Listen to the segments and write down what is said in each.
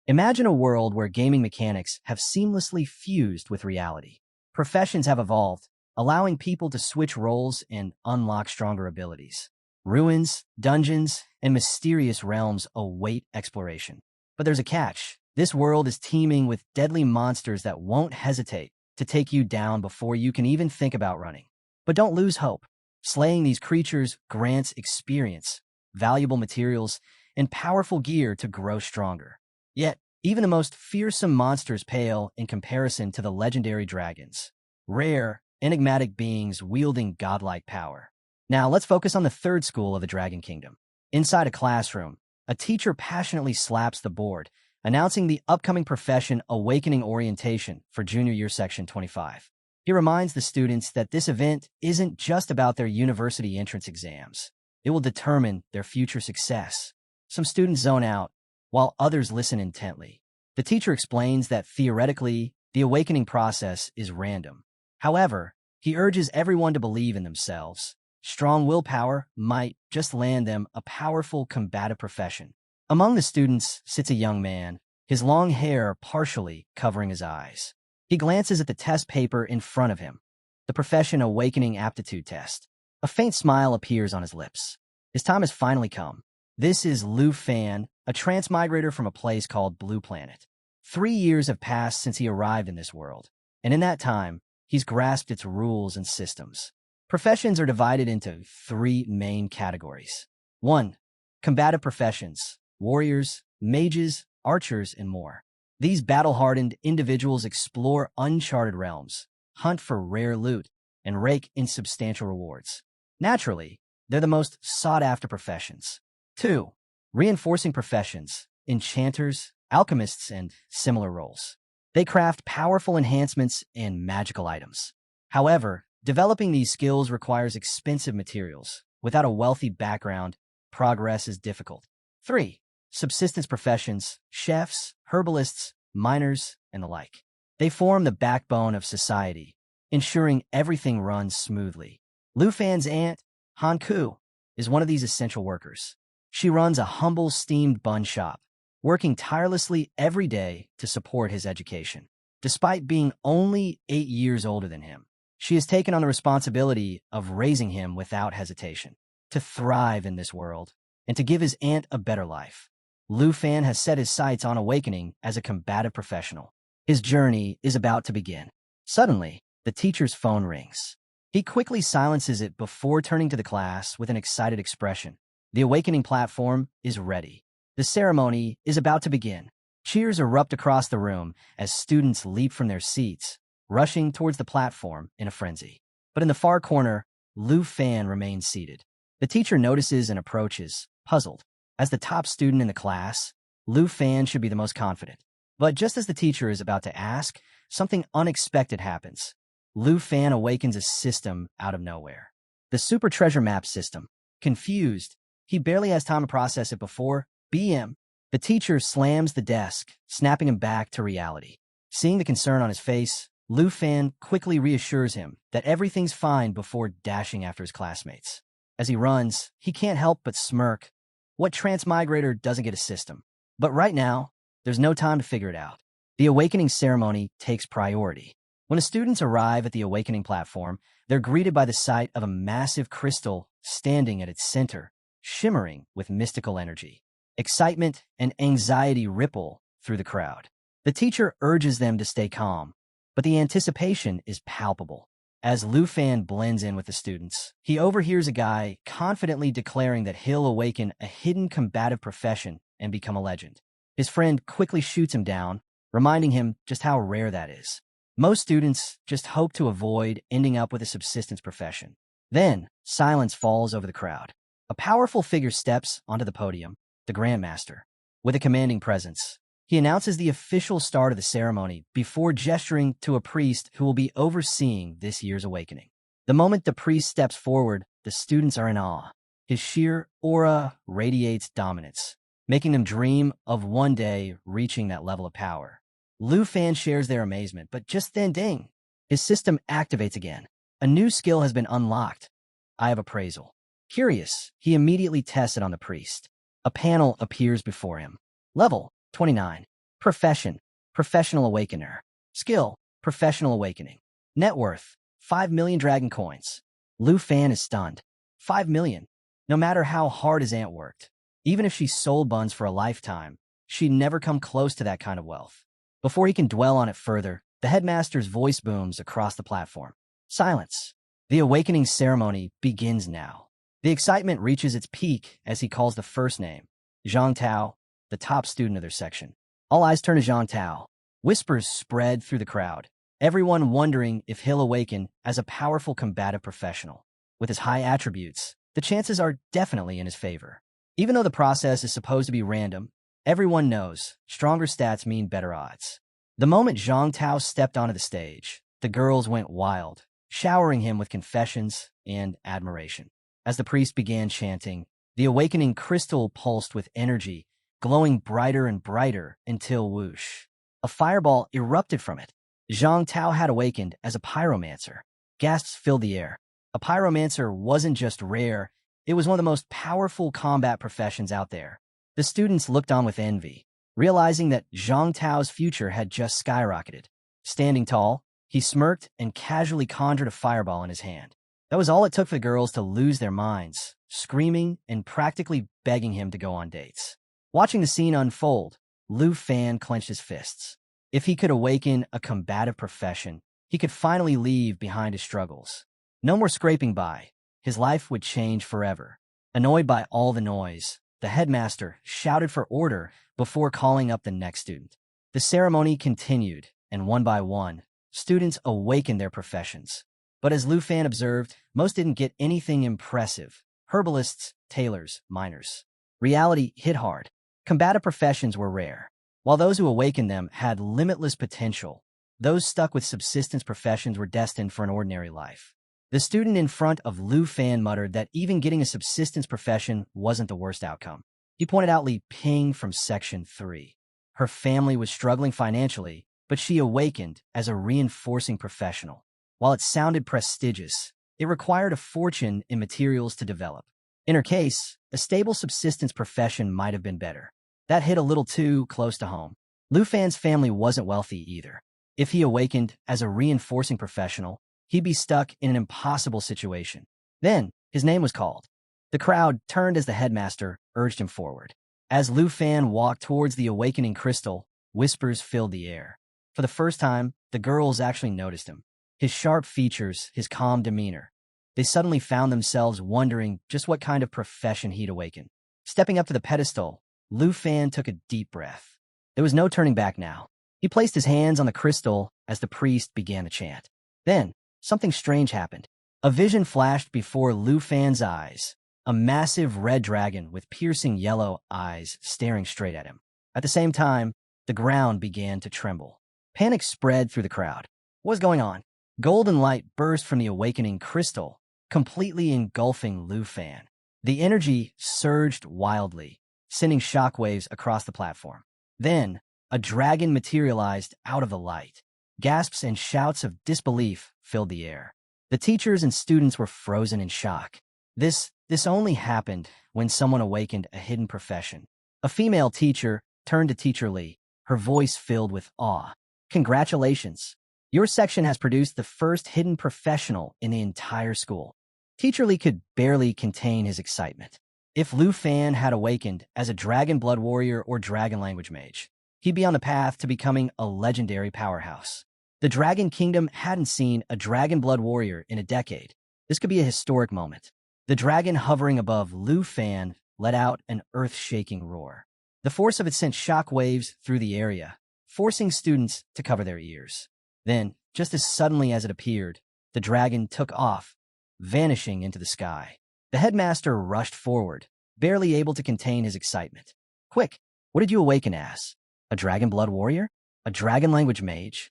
Imagine a world where gaming mechanics have seamlessly fused with reality. Professions have evolved, allowing people to switch roles and unlock stronger abilities. Ruins, dungeons, and mysterious realms await exploration. But there's a catch. This world is teeming with deadly monsters that won't hesitate to take you down before you can even think about running. But don't lose hope. Slaying these creatures grants experience, valuable materials, and powerful gear to grow stronger. Yet, even the most fearsome monsters pale in comparison to the legendary dragons. Rare, enigmatic beings wielding godlike power. Now, let's focus on the third school of the Dragon Kingdom. Inside a classroom, a teacher passionately slaps the board, announcing the upcoming profession Awakening Orientation for Junior Year Section 25. He reminds the students that this event isn't just about their university entrance exams. It will determine their future success. Some students zone out, while others listen intently. The teacher explains that theoretically, the awakening process is random. However, he urges everyone to believe in themselves. Strong willpower might just land them a powerful combative profession. Among the students sits a young man, his long hair partially covering his eyes. He glances at the test paper in front of him, the Profession Awakening Aptitude Test. A faint smile appears on his lips. His time has finally come. This is Lufan, a transmigrator from a place called Blue Planet. 3 years have passed since he arrived in this world, and in that time, he's grasped its rules and systems. Professions are divided into 3 main categories. 1. Combative professions: warriors, mages, archers, and more. These battle-hardened individuals explore uncharted realms, hunt for rare loot, and rake in substantial rewards. Naturally, they're the most sought-after professions. 2. Reinforcing professions: enchanters, alchemists, and similar roles. They craft powerful enhancements and magical items. However, developing these skills requires expensive materials. Without a wealthy background, progress is difficult. 3. Subsistence professions: chefs, herbalists, miners, and the like. They form the backbone of society, ensuring everything runs smoothly. Lufan's aunt, Hanku, is one of these essential workers. She runs a humble steamed bun shop, working tirelessly every day to support his education. Despite being only 8 years older than him, she has taken on the responsibility of raising him without hesitation. To thrive in this world, and to give his aunt a better life, Lufan has set his sights on awakening as a combative professional. His journey is about to begin. Suddenly, the teacher's phone rings. He quickly silences it before turning to the class with an excited expression. The awakening platform is ready. The ceremony is about to begin. Cheers erupt across the room as students leap from their seats, rushing towards the platform in a frenzy. But in the far corner, Lufan remains seated. The teacher notices and approaches, puzzled. As the top student in the class, Lufan should be the most confident. But just as the teacher is about to ask, something unexpected happens. Lufan awakens a system out of nowhere. The Super Treasure Map system. Confused, he barely has time to process it before BM. The teacher slams the desk, snapping him back to reality. Seeing the concern on his face, Lufan quickly reassures him that everything's fine before dashing after his classmates. As he runs, he can't help but smirk. What transmigrator doesn't get a system? But right now, there's no time to figure it out. The awakening ceremony takes priority. When the students arrive at the awakening platform, they're greeted by the sight of a massive crystal standing at its center, shimmering with mystical energy. Excitement and anxiety ripple through the crowd. The teacher urges them to stay calm, but the anticipation is palpable. As Lufan blends in with the students, he overhears a guy confidently declaring that he'll awaken a hidden combative profession and become a legend. His friend quickly shoots him down, reminding him just how rare that is. Most students just hope to avoid ending up with a subsistence profession. Then, silence falls over the crowd. A powerful figure steps onto the podium, the Grandmaster. With a commanding presence, he announces the official start of the ceremony before gesturing to a priest who will be overseeing this year's awakening. The moment the priest steps forward, the students are in awe. His sheer aura radiates dominance, making them dream of one day reaching that level of power. Lufan shares their amazement, but just then ding, his system activates again. A new skill has been unlocked. Eye of Appraisal. Curious, he immediately tests it on the priest. A panel appears before him. Level 29. Profession, Professional Awakener. Skill, Professional Awakening. Net worth, 5 million dragon coins. Lufan is stunned. 5 million. No matter how hard his aunt worked, even if she sold buns for a lifetime, she'd never come close to that kind of wealth. Before he can dwell on it further, the headmaster's voice booms across the platform. Silence. The awakening ceremony begins now. The excitement reaches its peak as he calls the first name, Zhang Tao, the top student of their section. All eyes turn to Zhang Tao. Whispers spread through the crowd, everyone wondering if he'll awaken as a powerful combative professional. With his high attributes, the chances are definitely in his favor. Even though the process is supposed to be random, everyone knows stronger stats mean better odds. The moment Zhang Tao stepped onto the stage, the girls went wild, showering him with confessions and admiration. As the priest began chanting, the awakening crystal pulsed with energy, glowing brighter and brighter until whoosh. A fireball erupted from it. Zhang Tao had awakened as a pyromancer. Gasps filled the air. A pyromancer wasn't just rare, it was one of the most powerful combat professions out there. The students looked on with envy, realizing that Zhang Tao's future had just skyrocketed. Standing tall, he smirked and casually conjured a fireball in his hand. That was all it took for the girls to lose their minds, screaming and practically begging him to go on dates. Watching the scene unfold, Lufan clenched his fists. If he could awaken a combative profession, he could finally leave behind his struggles. No more scraping by. His life would change forever. Annoyed by all the noise, the headmaster shouted for order before calling up the next student. The ceremony continued, and one by one, students awakened their professions. But as Lufan observed, most didn't get anything impressive. Herbalists, tailors, miners. Reality hit hard. Combative professions were rare. While those who awakened them had limitless potential, those stuck with subsistence professions were destined for an ordinary life. The student in front of Lufan muttered that even getting a subsistence profession wasn't the worst outcome. He pointed out Li Ping from Section 3. Her family was struggling financially, but she awakened as a reinforcing professional. While it sounded prestigious, it required a fortune in materials to develop. In her case, a stable subsistence profession might have been better. That hit a little too close to home. Lufan's family wasn't wealthy either. If he awakened as a reinforcing professional, he'd be stuck in an impossible situation. Then, his name was called. The crowd turned as the headmaster urged him forward. As Lufan walked towards the awakening crystal, whispers filled the air. For the first time, the girls actually noticed him. His sharp features, his calm demeanor. They suddenly found themselves wondering just what kind of profession he'd awaken. Stepping up to the pedestal, Lufan took a deep breath. There was no turning back now. He placed his hands on the crystal as the priest began to chant. Then, something strange happened. A vision flashed before Lufan's eyes, a massive red dragon with piercing yellow eyes staring straight at him. At the same time, the ground began to tremble. Panic spread through the crowd. What was going on? Golden light burst from the awakening crystal, completely engulfing Lufan. The energy surged wildly, sending shockwaves across the platform. Then, a dragon materialized out of the light. Gasps and shouts of disbelief filled the air. The teachers and students were frozen in shock. This only happened when someone awakened a hidden profession. A female teacher turned to Teacher Li, her voice filled with awe. Congratulations. Your section has produced the first hidden professional in the entire school. Teacher Li could barely contain his excitement. If Lufan had awakened as a dragon blood warrior or dragon language mage, he'd be on the path to becoming a legendary powerhouse. The Dragon Kingdom hadn't seen a dragon blood warrior in a decade. This could be a historic moment. The dragon hovering above Lufan let out an earth-shaking roar. The force of it sent shockwaves through the area, forcing students to cover their ears. Then, just as suddenly as it appeared, the dragon took off, vanishing into the sky. The headmaster rushed forward, barely able to contain his excitement. Quick, what did you awaken as? A dragon blood warrior? A dragon language mage?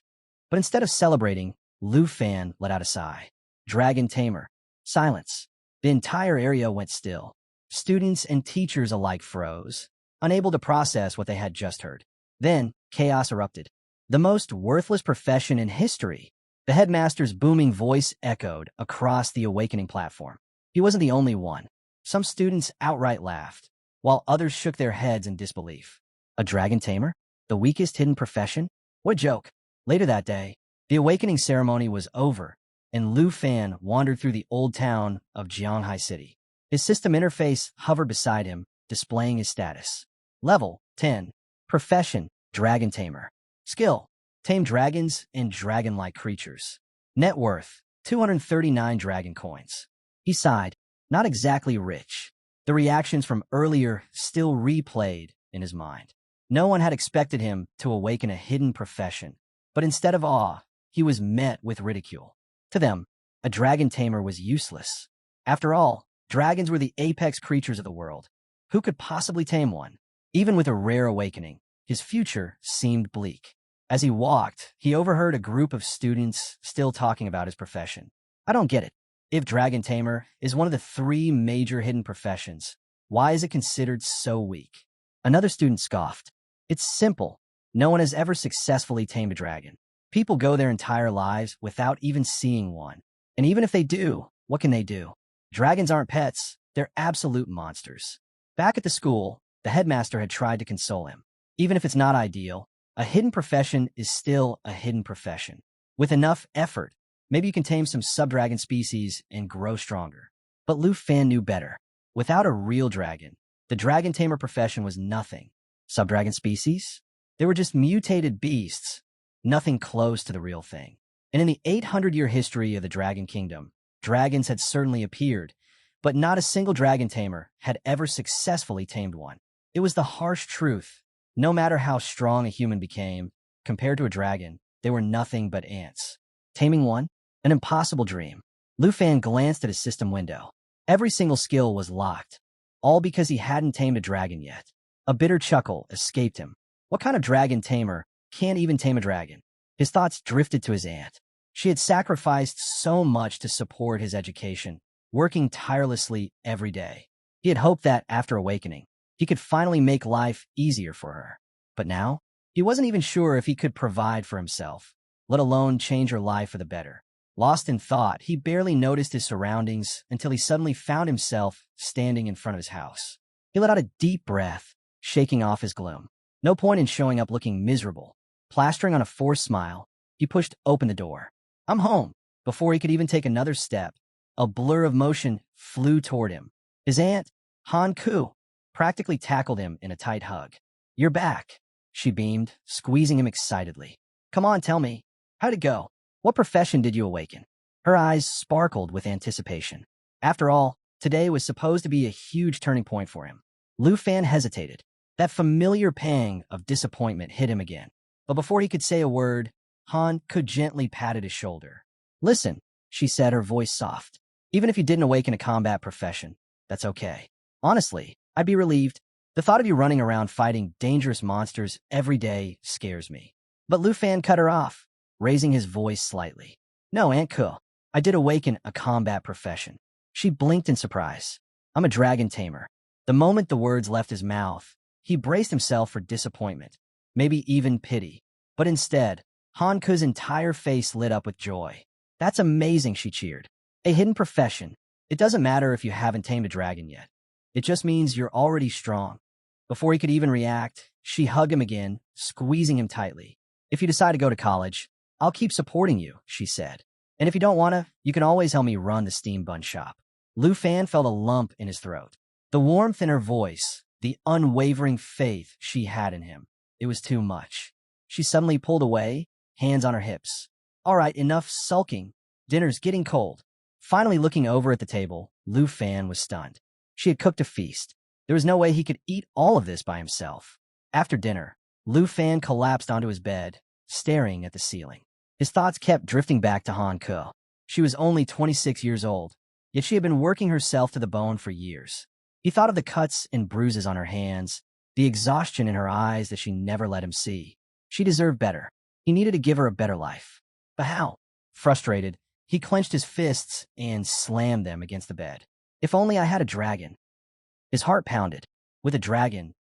But instead of celebrating, Lufan let out a sigh. Dragon Tamer. Silence. The entire area went still. Students and teachers alike froze, unable to process what they had just heard. Then, chaos erupted. The most worthless profession in history. The headmaster's booming voice echoed across the awakening platform. He wasn't the only one. Some students outright laughed, while others shook their heads in disbelief. A dragon tamer? The weakest hidden profession? What a joke. Later that day, the awakening ceremony was over, and Lufan wandered through the old town of Jianghai City. His system interface hovered beside him, displaying his status. Level 10. Profession, Dragon Tamer. Skill, tame dragons and dragon-like creatures. Net worth, 239 dragon coins. He sighed, not exactly rich. The reactions from earlier still replayed in his mind. No one had expected him to awaken a hidden profession, but instead of awe, he was met with ridicule. To them, a dragon tamer was useless. After all, dragons were the apex creatures of the world. Who could possibly tame one? Even with a rare awakening, his future seemed bleak. As he walked, he overheard a group of students still talking about his profession. I don't get it. If Dragon Tamer is one of the 3 major hidden professions, why is it considered so weak? Another student scoffed. It's simple. No one has ever successfully tamed a dragon. People go their entire lives without even seeing one. And even if they do, what can they do? Dragons aren't pets. They're absolute monsters. Back at the school, the headmaster had tried to console him. Even if it's not ideal, a hidden profession is still a hidden profession. With enough effort, maybe you can tame some subdragon species and grow stronger. But Lufan knew better. Without a real dragon, the dragon tamer profession was nothing. Subdragon species? They were just mutated beasts, nothing close to the real thing. And in the 800-year history of the Dragon Kingdom, dragons had certainly appeared, but not a single dragon tamer had ever successfully tamed one. It was the harsh truth. No matter how strong a human became, compared to a dragon, they were nothing but ants. Taming one? An impossible dream. Lufan glanced at his system window. Every single skill was locked, all because he hadn't tamed a dragon yet. A bitter chuckle escaped him. What kind of dragon tamer can't even tame a dragon? His thoughts drifted to his aunt. She had sacrificed so much to support his education, working tirelessly every day. He had hoped that, after awakening, he could finally make life easier for her. But now, he wasn't even sure if he could provide for himself, let alone change her life for the better. Lost in thought, he barely noticed his surroundings until he suddenly found himself standing in front of his house. He let out a deep breath, shaking off his gloom. No point in showing up looking miserable. Plastering on a forced smile, he pushed open the door. I'm home. Before he could even take another step, a blur of motion flew toward him. His aunt, Han Ku, practically tackled him in a tight hug. You're back, she beamed, squeezing him excitedly. Come on, tell me. How'd it go? What profession did you awaken? Her eyes sparkled with anticipation. After all, today was supposed to be a huge turning point for him. Lufan hesitated. That familiar pang of disappointment hit him again. But before he could say a word, Han Ku gently patted his shoulder. Listen, she said, her voice soft. Even if you didn't awaken a combat profession, that's okay. Honestly, I'd be relieved. The thought of you running around fighting dangerous monsters every day scares me. But Lufan cut her off, raising his voice slightly. No, Aunt Ku, I did awaken a combat profession. She blinked in surprise. I'm a dragon tamer. The moment the words left his mouth, he braced himself for disappointment, maybe even pity. But instead, Han Ku's entire face lit up with joy. That's amazing, she cheered. A hidden profession. It doesn't matter if you haven't tamed a dragon yet. It just means you're already strong. Before he could even react, she hugged him again, squeezing him tightly. If you decide to go to college, I'll keep supporting you, she said. And if you don't wanna, you can always help me run the steam bun shop. Lufan felt a lump in his throat. The warmth in her voice, the unwavering faith she had in him. It was too much. She suddenly pulled away, hands on her hips. All right, enough sulking. Dinner's getting cold. Finally looking over at the table, Lufan was stunned. She had cooked a feast. There was no way he could eat all of this by himself. After dinner, Lufan collapsed onto his bed, staring at the ceiling. His thoughts kept drifting back to Han Ku. She was only 26 years old, yet she had been working herself to the bone for years. He thought of the cuts and bruises on her hands, the exhaustion in her eyes that she never let him see. She deserved better. He needed to give her a better life. But how? Frustrated, he clenched his fists and slammed them against the bed. If only I had a dragon. His heart pounded. With a dragon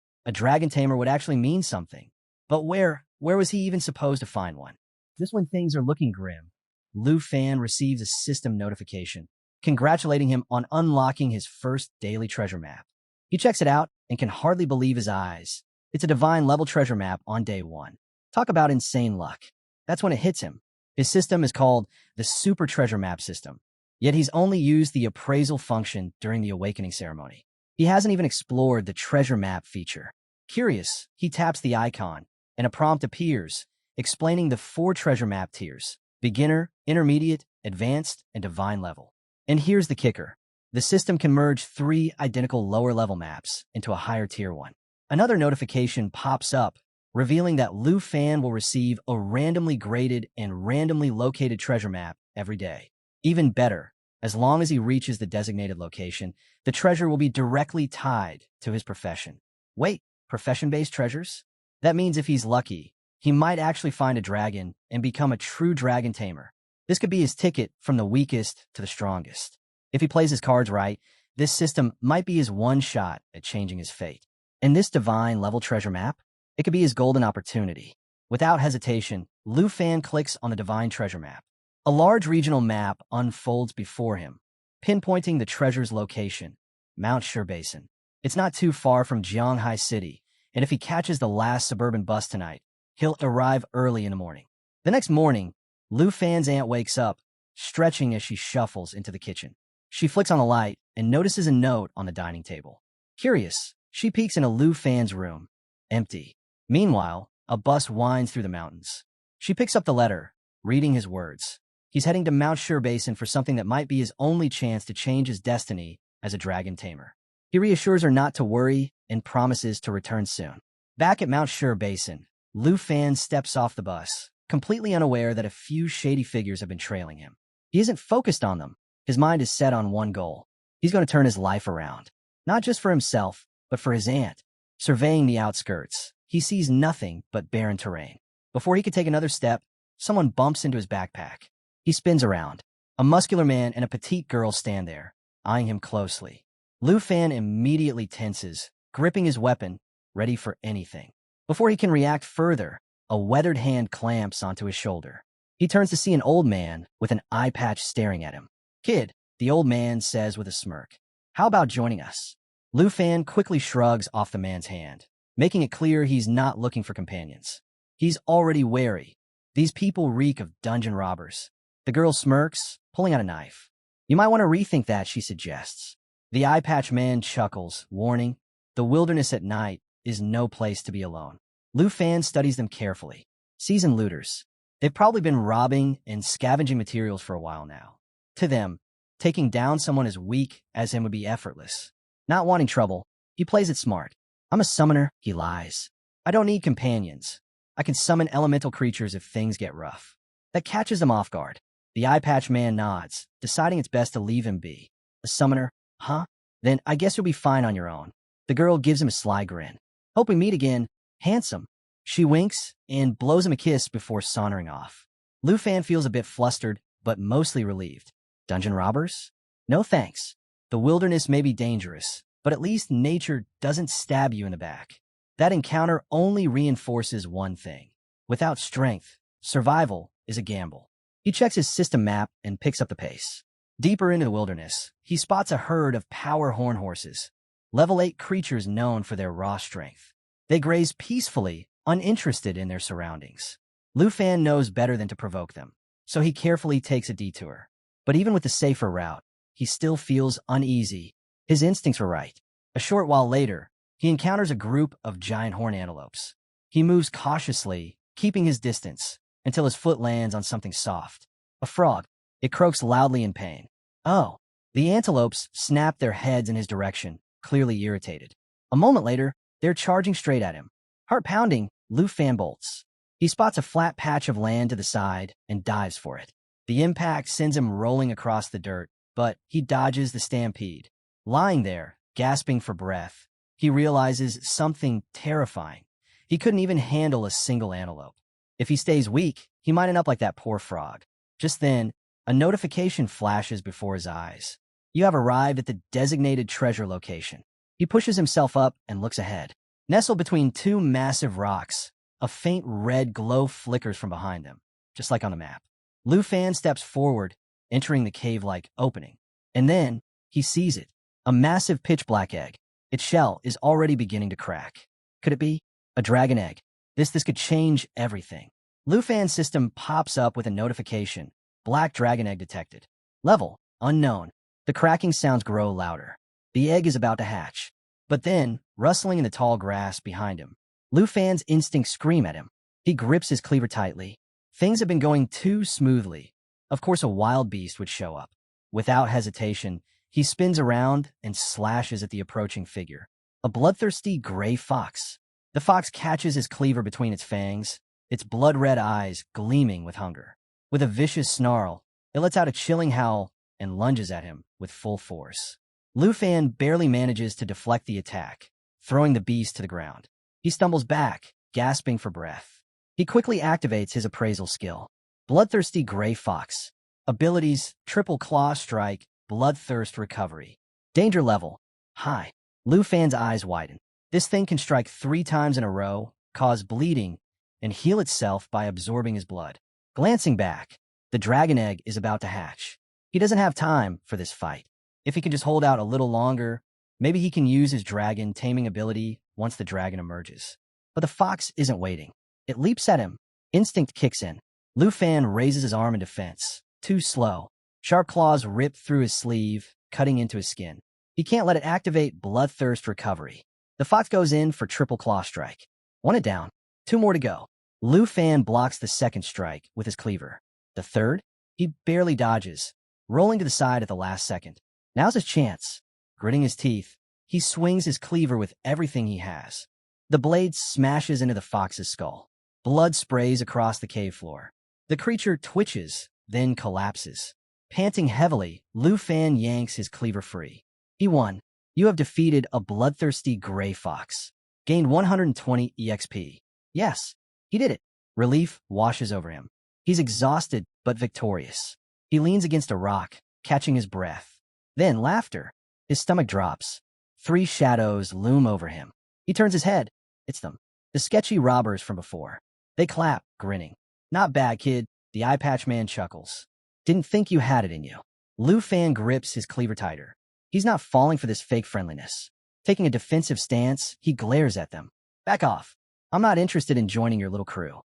tamer would actually mean something. But where was he even supposed to find one? Just when things are looking grim, Lufan receives a system notification, congratulating him on unlocking his first daily treasure map. He checks it out and can hardly believe his eyes. It's a divine level treasure map on day 1. Talk about insane luck. That's when it hits him. His system is called the Super Treasure Map system, yet he's only used the appraisal function during the awakening ceremony. He hasn't even explored the treasure map feature. Curious, he taps the icon, and a prompt appears, explaining the 4 treasure map tiers: beginner, intermediate, advanced, and divine level. And here's the kicker. The system can merge 3 identical lower-level maps into a higher tier one. Another notification pops up, revealing that Lufan will receive a randomly graded and randomly located treasure map every day. Even better, as long as he reaches the designated location, the treasure will be directly tied to his profession. Wait, profession-based treasures? That means if he's lucky, he might actually find a dragon and become a true dragon tamer. This could be his ticket from the weakest to the strongest. If he plays his cards right, this system might be his one shot at changing his fate. And this divine level treasure map, it could be his golden opportunity. Without hesitation, Lufan clicks on the divine treasure map. A large regional map unfolds before him, pinpointing the treasure's location, Mount Sherbas. It's not too far from Jianghai City, and if he catches the last suburban bus tonight, he'll arrive early in the morning. The next morning, Lufan's aunt wakes up, stretching as she shuffles into the kitchen. She flicks on the light and notices a note on the dining table. Curious, she peeks into Lufan's room. Empty. Meanwhile, a bus winds through the mountains. She picks up the letter, reading his words. He's heading to Mount Sherbas for something that might be his only chance to change his destiny as a dragon tamer. He reassures her not to worry and promises to return soon. Back at Mount Sherbas, Lufan steps off the bus, completely unaware that a few shady figures have been trailing him. He isn't focused on them. His mind is set on one goal. He's going to turn his life around. Not just for himself, but for his aunt. Surveying the outskirts, he sees nothing but barren terrain. Before he could take another step, someone bumps into his backpack. He spins around. A muscular man and a petite girl stand there, eyeing him closely. Lufan immediately tenses, gripping his weapon, ready for anything. Before he can react further, a weathered hand clamps onto his shoulder. He turns to see an old man with an eye patch staring at him. "Kid," the old man says with a smirk. "How about joining us?" Lufan quickly shrugs off the man's hand, making it clear he's not looking for companions. He's already wary. These people reek of dungeon robbers. The girl smirks, pulling out a knife. "You might want to rethink that," she suggests. The eye patch man chuckles, warning, the wilderness at night is no place to be alone. Lufan studies them carefully. Seasoned looters. They've probably been robbing and scavenging materials for a while now. To them, taking down someone as weak as him would be effortless. Not wanting trouble, he plays it smart. "I'm a summoner," he lies. "I don't need companions. I can summon elemental creatures if things get rough." That catches them off guard. The eye patch man nods, deciding it's best to leave him be. "A summoner? Huh? Then I guess you'll be fine on your own." The girl gives him a sly grin. "Hope we meet again, handsome." She winks and blows him a kiss before sauntering off. Lufan feels a bit flustered, but mostly relieved. Dungeon robbers? No thanks. The wilderness may be dangerous, but at least nature doesn't stab you in the back. That encounter only reinforces one thing. Without strength, survival is a gamble. He checks his system map and picks up the pace. Deeper into the wilderness, he spots a herd of power horn horses, level 8 creatures known for their raw strength. They graze peacefully, uninterested in their surroundings. Lufan knows better than to provoke them, so he carefully takes a detour. But even with the safer route, he still feels uneasy. His instincts were right. A short while later, he encounters a group of giant horn antelopes. He moves cautiously, keeping his distance, until his foot lands on something soft. A frog. It croaks loudly in pain. Oh. The antelopes snap their heads in his direction, clearly irritated. A moment later, they're charging straight at him. Heart pounding, Lufan bolts. He spots a flat patch of land to the side and dives for it. The impact sends him rolling across the dirt, but he dodges the stampede. Lying there, gasping for breath, he realizes something terrifying. He couldn't even handle a single antelope. If he stays weak, he might end up like that poor frog. Just then, a notification flashes before his eyes. You have arrived at the designated treasure location. He pushes himself up and looks ahead. Nestled between 2 massive rocks, a faint red glow flickers from behind them, just like on the map. Lufan steps forward, entering the cave-like opening. And then, he sees it. A massive pitch-black egg. Its shell is already beginning to crack. Could it be? A dragon egg. This could change everything. Lufan's system pops up with a notification. Black dragon egg detected. Level, unknown. The cracking sounds grow louder. The egg is about to hatch. But then, rustling in the tall grass behind him, Lufan's instincts scream at him. He grips his cleaver tightly. Things have been going too smoothly. Of course, a wild beast would show up. Without hesitation, he spins around and slashes at the approaching figure. A bloodthirsty gray fox. The fox catches his cleaver between its fangs, its blood-red eyes gleaming with hunger. With a vicious snarl, it lets out a chilling howl and lunges at him with full force. Lufan barely manages to deflect the attack, throwing the beast to the ground. He stumbles back, gasping for breath. He quickly activates his appraisal skill. Bloodthirsty Gray Fox. Abilities, Triple Claw Strike, Bloodthirst Recovery. Danger level, high. Lufan's eyes widen. This thing can strike 3 times in a row, cause bleeding, and heal itself by absorbing his blood. Glancing back, the dragon egg is about to hatch. He doesn't have time for this fight. If he can just hold out a little longer, maybe he can use his dragon taming ability once the dragon emerges. But the fox isn't waiting. It leaps at him. Instinct kicks in. Lufan raises his arm in defense. Too slow. Sharp claws rip through his sleeve, cutting into his skin. He can't let it activate Bloodthirst Recovery. The fox goes in for Triple Claw Strike. 1 down. 2 more to go. Lufan blocks the second strike with his cleaver. The third? He barely dodges, rolling to the side at the last second. Now's his chance. Gritting his teeth, he swings his cleaver with everything he has. The blade smashes into the fox's skull. Blood sprays across the cave floor. The creature twitches, then collapses. Panting heavily, Lufan yanks his cleaver free. He won. You have defeated a bloodthirsty gray fox. Gained 120 EXP. Yes, he did it. Relief washes over him. He's exhausted but victorious. He leans against a rock, catching his breath. Then laughter. His stomach drops. 3 shadows loom over him. He turns his head. It's them. The sketchy robbers from before. They clap, grinning. Not bad, kid. The eye patch man chuckles. Didn't think you had it in you. Lufan grips his cleaver tighter. He's not falling for this fake friendliness. Taking a defensive stance, he glares at them. Back off. I'm not interested in joining your little crew.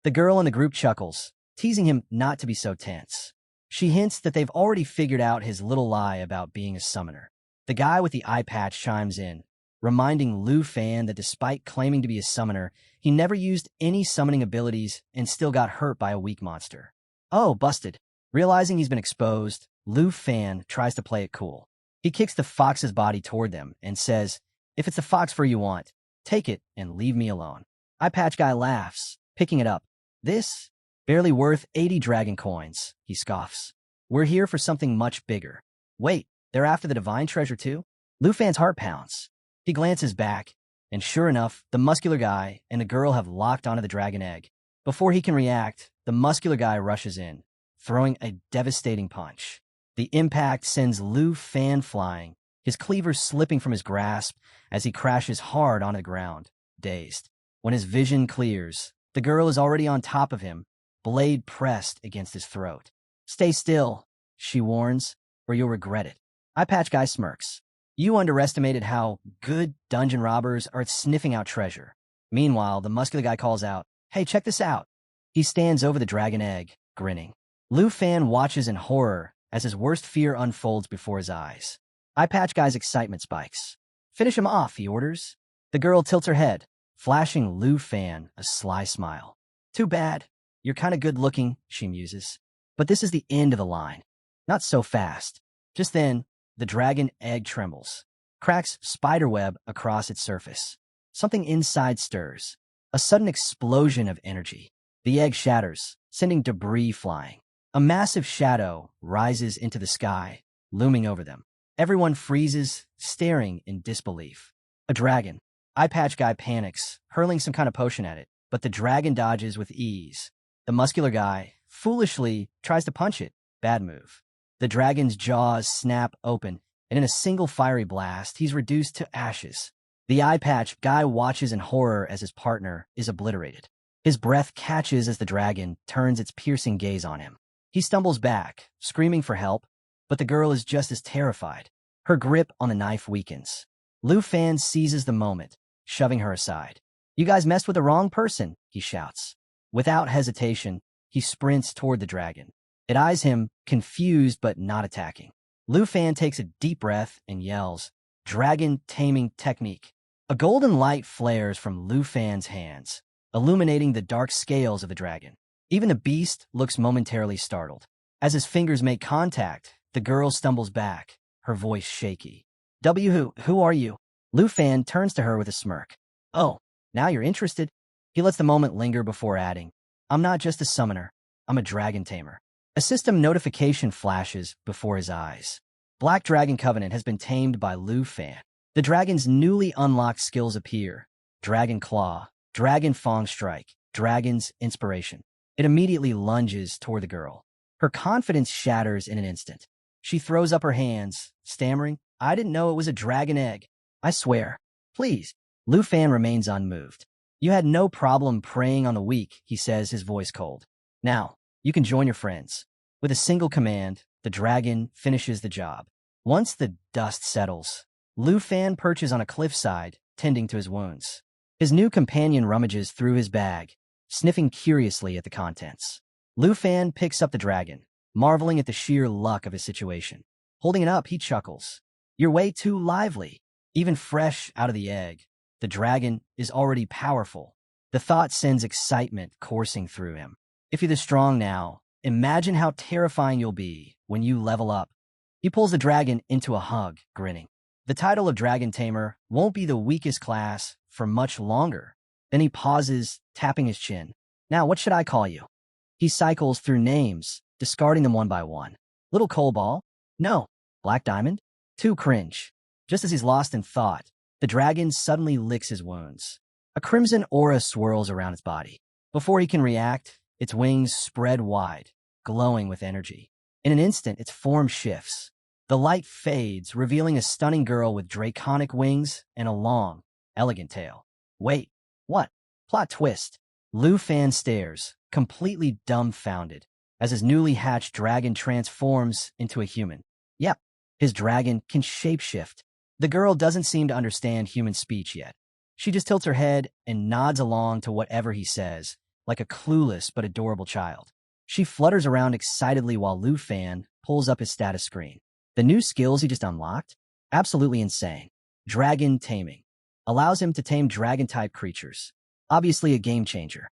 The girl in the group chuckles, teasing him not to be so tense. She hints that they've already figured out his little lie about being a summoner. The guy with the eye patch chimes in, reminding Lufan that despite claiming to be a summoner, he never used any summoning abilities and still got hurt by a weak monster. Oh, busted. Realizing he's been exposed, Lufan tries to play it cool. He kicks the fox's body toward them and says, if it's the fox fur you want, take it and leave me alone. Eye patch guy laughs, picking it up. This? Barely worth 80 dragon coins, he scoffs. We're here for something much bigger. Wait, they're after the divine treasure too? Lufan's heart pounds. He glances back, and sure enough, the muscular guy and the girl have locked onto the dragon egg. Before he can react, the muscular guy rushes in, throwing a devastating punch. The impact sends Lufan flying, his cleaver slipping from his grasp as he crashes hard onto the ground, dazed. When his vision clears, the girl is already on top of him, blade pressed against his throat. Stay still, she warns, or you'll regret it. Eye patch guy smirks. You underestimated how good dungeon robbers are at sniffing out treasure. Meanwhile, the muscular guy calls out, hey, check this out. He stands over the dragon egg, grinning. Lufan watches in horror as his worst fear unfolds before his eyes. Eye patch guy's excitement spikes. Finish him off, he orders. The girl tilts her head, flashing Lufan a sly smile. Too bad. You're kind of good looking, she muses. But this is the end of the line. Not so fast. Just then, the dragon egg trembles, cracks spiderweb across its surface. Something inside stirs. A sudden explosion of energy. The egg shatters, sending debris flying. A massive shadow rises into the sky, looming over them. Everyone freezes, staring in disbelief. A dragon. Eye patch guy panics, hurling some kind of potion at it, but the dragon dodges with ease. The muscular guy, foolishly, tries to punch it. Bad move. The dragon's jaws snap open, and in a single fiery blast, he's reduced to ashes. The eye patch guy watches in horror as his partner is obliterated. His breath catches as the dragon turns its piercing gaze on him. He stumbles back, screaming for help, but the girl is just as terrified. Her grip on the knife weakens. Lufan seizes the moment, shoving her aside. You guys messed with the wrong person, he shouts. Without hesitation, he sprints toward the dragon. It eyes him, confused but not attacking. Lufan takes a deep breath and yells, "Dragon Taming Technique." A golden light flares from Lufan's hands, illuminating the dark scales of the dragon. Even the beast looks momentarily startled. As his fingers make contact, the girl stumbles back, her voice shaky. Who are you?" Lufan turns to her with a smirk. "Oh, now you're interested?" He lets the moment linger before adding, "I'm not just a summoner, I'm a dragon tamer." A system notification flashes before his eyes. Black Dragon Covenant has been tamed by Lufan. The dragon's newly unlocked skills appear: Dragon Claw, Dragon Fang Strike, Dragon's Inspiration. It immediately lunges toward the girl. Her confidence shatters in an instant. She throws up her hands, stammering, "I didn't know it was a dragon egg. I swear." "Please." Lufan remains unmoved. "You had no problem preying on the weak," he says, his voice cold. "Now, you can join your friends." With a single command, the dragon finishes the job. Once the dust settles, Lufan perches on a cliffside, tending to his wounds. His new companion rummages through his bag, sniffing curiously at the contents. Lufan picks up the dragon, marveling at the sheer luck of his situation. Holding it up, he chuckles. "You're way too lively." Even fresh out of the egg, the dragon is already powerful. The thought sends excitement coursing through him. If you're this strong now, imagine how terrifying you'll be when you level up. He pulls the dragon into a hug, grinning. The title of Dragon Tamer won't be the weakest class for much longer. Then he pauses, tapping his chin. "Now, what should I call you?" He cycles through names, discarding them one by one. Little Coal Ball? No. Black Diamond? Too cringe. Just as he's lost in thought, the dragon suddenly licks his wounds. A crimson aura swirls around its body. Before he can react, its wings spread wide, glowing with energy. In an instant, its form shifts. The light fades, revealing a stunning girl with draconic wings and a long, elegant tail. Wait, what? Plot twist. Lufan stares, completely dumbfounded, as his newly hatched dragon transforms into a human. Yep, his dragon can shapeshift. The girl doesn't seem to understand human speech yet. She just tilts her head and nods along to whatever he says, like a clueless but adorable child. She flutters around excitedly while Lufan pulls up his status screen. The new skills he just unlocked? Absolutely insane. Dragon Taming. Allows him to tame dragon-type creatures. Obviously a game changer.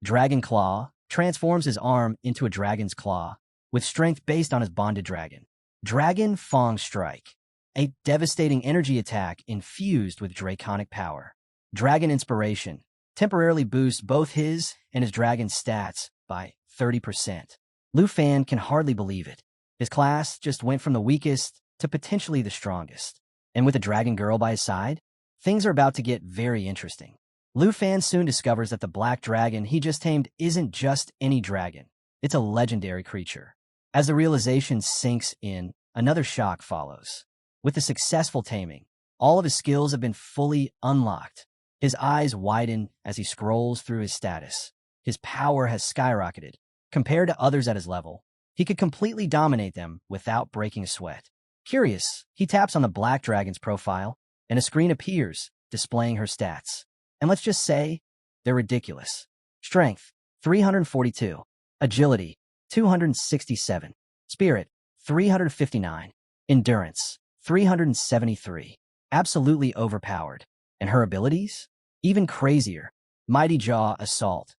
Dragon Claw transforms his arm into a dragon's claw, with strength based on his bonded dragon. Dragon Fang Strike. A devastating energy attack infused with draconic power. Dragon Inspiration temporarily boosts both his and his dragon's stats by 30%. Lufan can hardly believe it. His class just went from the weakest to potentially the strongest. And with a dragon girl by his side, things are about to get very interesting. Lufan soon discovers that the black dragon he just tamed isn't just any dragon. It's a legendary creature. As the realization sinks in, another shock follows. With the successful taming, all of his skills have been fully unlocked. His eyes widen as he scrolls through his status. His power has skyrocketed. Compared to others at his level, he could completely dominate them without breaking a sweat. Curious, he taps on the black dragon's profile, and a screen appears, displaying her stats. And let's just say, they're ridiculous. Strength, 342. Agility, 267. Spirit, 359. Endurance, 373. Absolutely overpowered. And her abilities? Even crazier. Mighty Jaw Assault.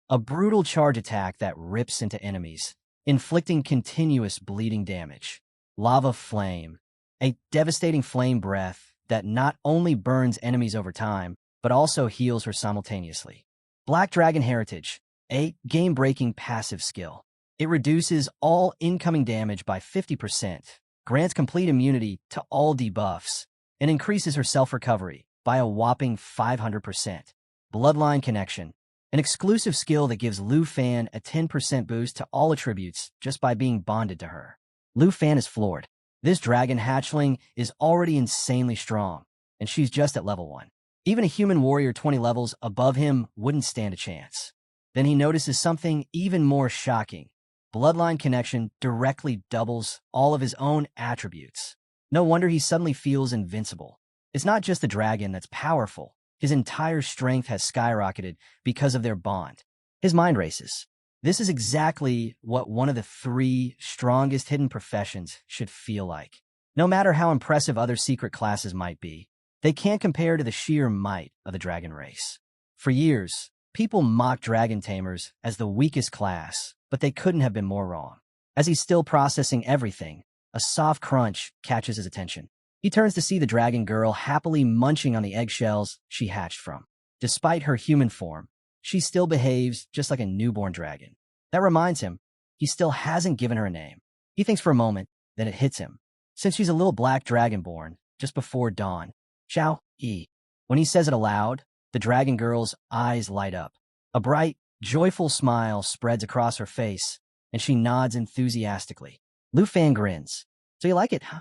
A brutal charge attack that rips into enemies, inflicting continuous bleeding damage. Lava Flame. A devastating flame breath that not only burns enemies over time, but also heals her simultaneously. Black Dragon Heritage. A game-breaking passive skill. It reduces all incoming damage by 50%, grants complete immunity to all debuffs, and increases her self-recovery by a whopping 500%. Bloodline Connection. An exclusive skill that gives Lufan a 10% boost to all attributes just by being bonded to her. Lufan is floored. This dragon hatchling is already insanely strong, and she's just at level 1. Even a human warrior 20 levels above him wouldn't stand a chance. Then he notices something even more shocking. Bloodline Connection directly doubles all of his own attributes. No wonder he suddenly feels invincible. It's not just the dragon that's powerful. His entire strength has skyrocketed because of their bond. His mind races. This is exactly what one of the 3 strongest hidden professions should feel like. No matter how impressive other secret classes might be, they can't compare to the sheer might of the dragon race. For years, people mocked dragon tamers as the weakest class, but they couldn't have been more wrong. As he's still processing everything, a soft crunch catches his attention. He turns to see the dragon girl happily munching on the eggshells she hatched from. Despite her human form, she still behaves just like a newborn dragon. That reminds him, he still hasn't given her a name. He thinks for a moment, then it hits him. Since she's a little black dragonborn, just before dawn, Xiao Yi. When he says it aloud, the dragon girl's eyes light up. A bright, joyful smile spreads across her face, and she nods enthusiastically. Lufan grins. So you like it, huh?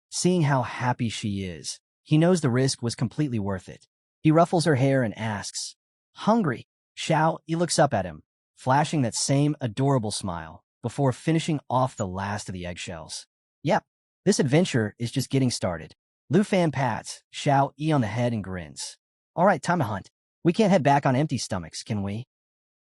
Seeing how happy she is, he knows the risk was completely worth it. He ruffles her hair and asks, "Hungry?" Xiao Yi looks up at him, flashing that same adorable smile, before finishing off the last of the eggshells. Yep, this adventure is just getting started. Lufan pats Xiao Yi on the head and grins. All right, time to hunt. We can't head back on empty stomachs, can we?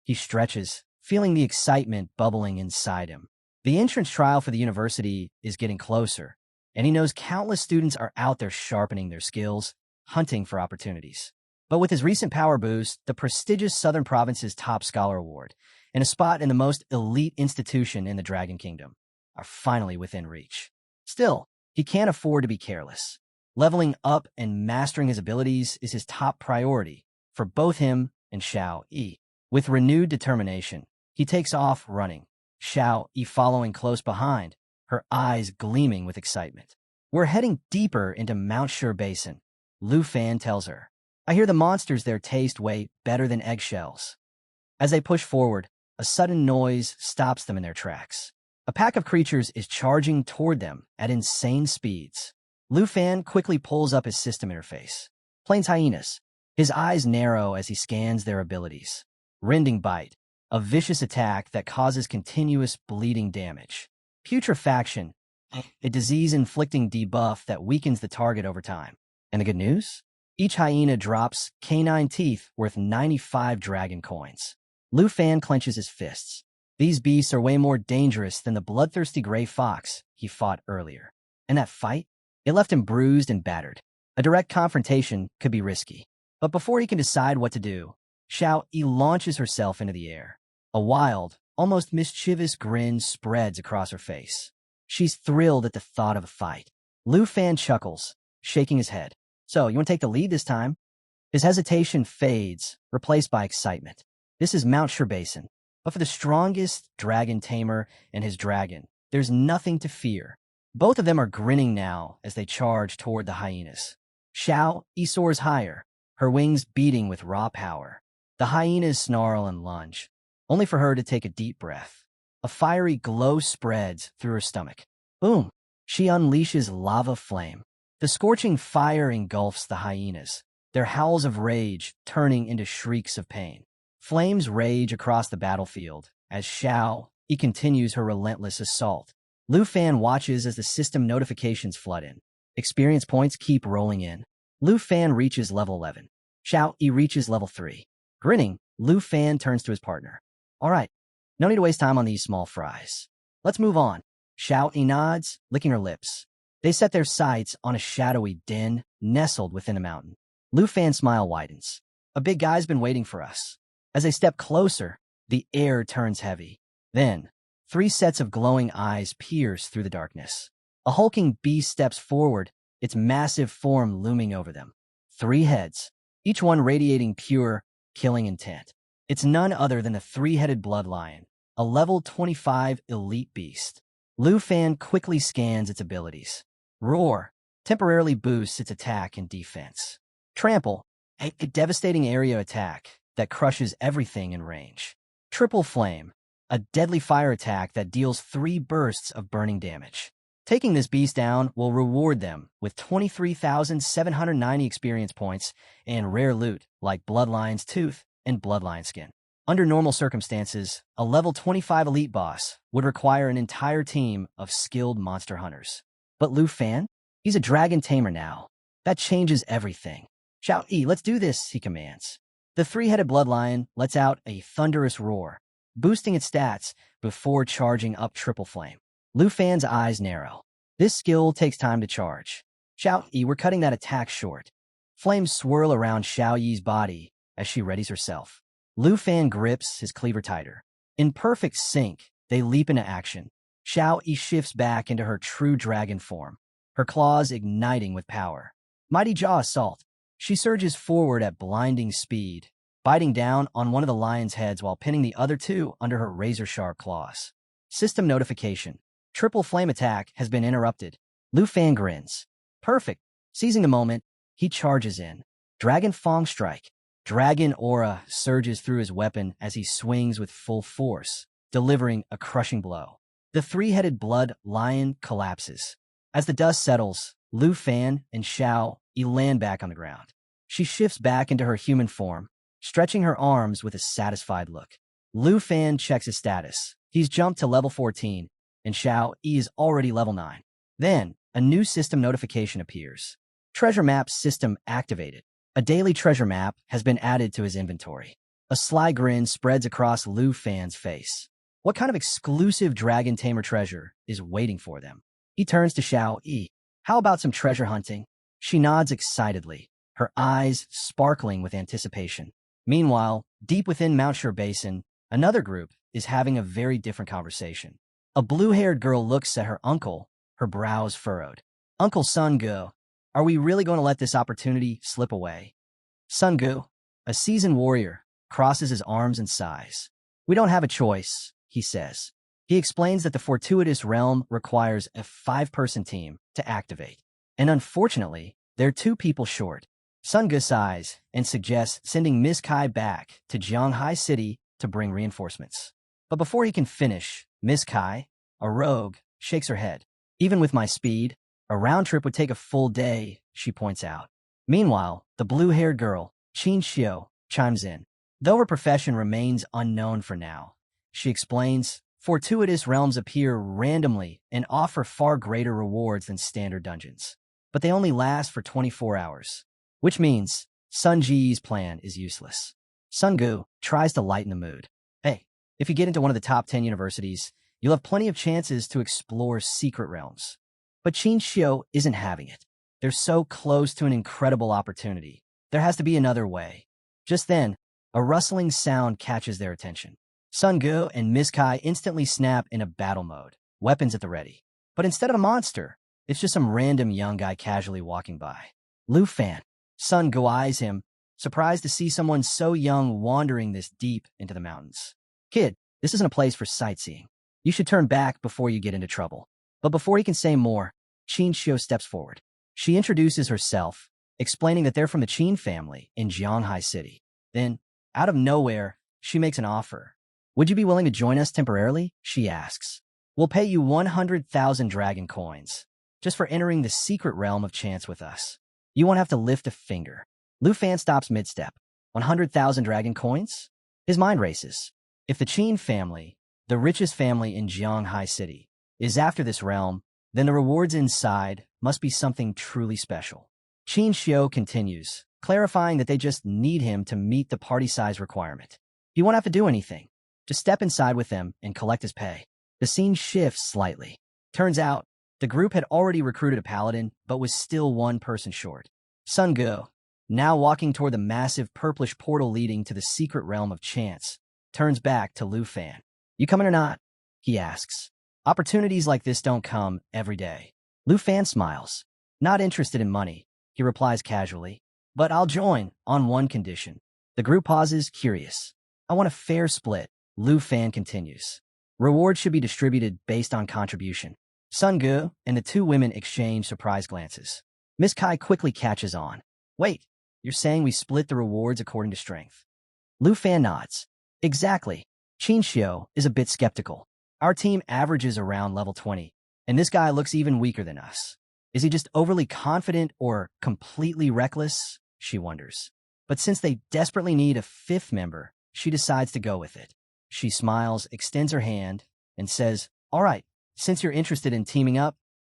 He stretches, feeling the excitement bubbling inside him. The entrance trial for the university is getting closer, and he knows countless students are out there sharpening their skills, hunting for opportunities. But with his recent power boost, the prestigious Southern Province's Top Scholar Award, and a spot in the most elite institution in the Dragon Kingdom, are finally within reach. Still, he can't afford to be careless. Leveling up and mastering his abilities is his top priority for both him and Xiao Yi. With renewed determination, he takes off running, Xiao Yi following close behind, her eyes gleaming with excitement. We're heading deeper into Mount Shur Basin, Lufan tells her. I hear the monsters there taste way better than eggshells. As they push forward, a sudden noise stops them in their tracks. A pack of creatures is charging toward them at insane speeds. Lufan quickly pulls up his system interface. Plains hyenas. His eyes narrow as he scans their abilities. Rending Bite, a vicious attack that causes continuous bleeding damage. Putrefaction, a disease-inflicting debuff that weakens the target over time. And the good news? Each hyena drops canine teeth worth 95 dragon coins. Lufan clenches his fists. These beasts are way more dangerous than the bloodthirsty gray fox he fought earlier. And that fight? It left him bruised and battered. A direct confrontation could be risky. But before he can decide what to do, Xiao Yi launches herself into the air. A wild, almost mischievous grin spreads across her face. She's thrilled at the thought of a fight. Lufan chuckles, shaking his head. So, you want to take the lead this time? His hesitation fades, replaced by excitement. This is Mount Shur Basin. But for the strongest dragon tamer and his dragon, there's nothing to fear. Both of them are grinning now as they charge toward the hyenas. Xiao Yi soars higher, her wings beating with raw power. The hyenas snarl and lunge, only for her to take a deep breath. A fiery glow spreads through her stomach. Boom! She unleashes lava flame. The scorching fire engulfs the hyenas, their howls of rage turning into shrieks of pain. Flames rage across the battlefield as Xiao Yi continues her relentless assault. Lufan watches as the system notifications flood in. Experience points keep rolling in. Lufan reaches level 11. Xiao Yi reaches level 3. Grinning, Lufan turns to his partner. All right, no need to waste time on these small fries. Let's move on. Xiao Yi nods, licking her lips. They set their sights on a shadowy den nestled within a mountain. Lufan's smile widens. A big guy's been waiting for us. As they step closer, the air turns heavy. Then, 3 sets of glowing eyes pierce through the darkness. A hulking beast steps forward, its massive form looming over them. 3 heads, each one radiating pure, killing intent. It's none other than the 3-headed blood lion, a level 25 elite beast. Lufan quickly scans its abilities. Roar temporarily boosts its attack and defense. Trample, a devastating area attack that crushes everything in range. Triple Flame, a deadly fire attack that deals 3 bursts of burning damage. Taking this beast down will reward them with 23,790 experience points and rare loot like Bloodlion's Tooth and Bloodlion Skin. Under normal circumstances, a level 25 elite boss would require an entire team of skilled monster hunters. But Lufan? He's a dragon tamer now. That changes everything. Xiao Yi, let's do this, he commands. The three-headed blood lion lets out a thunderous roar, boosting its stats before charging up triple flame. Lufan's eyes narrow. This skill takes time to charge. Xiao Yi, we're cutting that attack short. Flames swirl around Xiao Yi's body as she readies herself. Lufan grips his cleaver tighter. In perfect sync, they leap into action. Xiao Yi shifts back into her true dragon form, her claws igniting with power. Mighty Jaw Assault. She surges forward at blinding speed, biting down on one of the lion's heads while pinning the other two under her razor-sharp claws. System notification. Triple flame attack has been interrupted. Lufan grins. Perfect. Seizing the moment, he charges in. Dragon Fang Strike. Dragon aura surges through his weapon as he swings with full force, delivering a crushing blow. The three-headed blood lion collapses. As the dust settles, Lufan and Xiao Yi land back on the ground. She shifts back into her human form, stretching her arms with a satisfied look. Lufan checks his status. He's jumped to level 14, and Xiao Yi is already level 9. Then, a new system notification appears. Treasure map system activated. A daily treasure map has been added to his inventory. A sly grin spreads across Lufan's face. What kind of exclusive dragon tamer treasure is waiting for them? He turns to Xiao Yi. How about some treasure hunting? She nods excitedly, her eyes sparkling with anticipation. Meanwhile, deep within Mount Shur Basin, another group is having a very different conversation. A blue-haired girl looks at her uncle, her brows furrowed. Uncle Sun Gu, are we really going to let this opportunity slip away? Sun Gu, a seasoned warrior, crosses his arms and sighs. We don't have a choice, he says. He explains that the Fortuitous Realm requires a 5-person team to activate. And unfortunately, they're 2 people short. Sun Gu sighs and suggests sending Miss Kai back to Jianghai City to bring reinforcements. But before he can finish, Miss Kai, a rogue, shakes her head. Even with my speed, a round trip would take a full day, she points out. Meanwhile, the blue-haired girl, Qin Xiao, chimes in. Though her profession remains unknown for now, she explains, fortuitous realms appear randomly and offer far greater rewards than standard dungeons. But they only last for 24 hours, which means Sun Ji's plan is useless. Sun Gu tries to lighten the mood. Hey, if you get into one of the top 10 universities, you'll have plenty of chances to explore secret realms. But Qin Xiao isn't having it. They're so close to an incredible opportunity. There has to be another way. Just then, a rustling sound catches their attention. Sun Gu and Miss Kai instantly snap into battle mode, weapons at the ready. But instead of a monster, it's just some random young guy casually walking by. Lufan. Sun Gu eyes him, surprised to see someone so young wandering this deep into the mountains. Kid, this isn't a place for sightseeing. You should turn back before you get into trouble. But before he can say more, Qin Xiao steps forward. She introduces herself, explaining that they're from the Qin family in Jianghai City. Then, out of nowhere, she makes an offer. Would you be willing to join us temporarily? She asks. We'll pay you 100,000 dragon coins, just for entering the secret realm of chance with us. You won't have to lift a finger. Lufan stops mid-step. 100,000 dragon coins? His mind races. If the Qin family, the richest family in Jianghai City, is after this realm, then the rewards inside must be something truly special. Qin Xiao continues, clarifying that they just need him to meet the party size requirement. He won't have to do anything. Just step inside with them and collect his pay. The scene shifts slightly. Turns out, the group had already recruited a paladin, but was still 1 person short. Sun Gu, now walking toward the massive purplish portal leading to the secret realm of chance, turns back to Lufan. You coming or not? He asks. Opportunities like this don't come every day. Lufan smiles. Not interested in money, he replies casually. But I'll join on one condition. The group pauses, curious. I want a fair split, Lufan continues. Rewards should be distributed based on contribution. Sun Gu and the 2 women exchange surprised glances. Miss Kai quickly catches on. Wait, you're saying we split the rewards according to strength? Lufan nods. Exactly. Qin Xiao is a bit skeptical. Our team averages around level 20, and this guy looks even weaker than us. Is he just overly confident or completely reckless? She wonders. But since they desperately need a 5th member, she decides to go with it. She smiles, extends her hand, and says, all right, since you're interested in teaming up,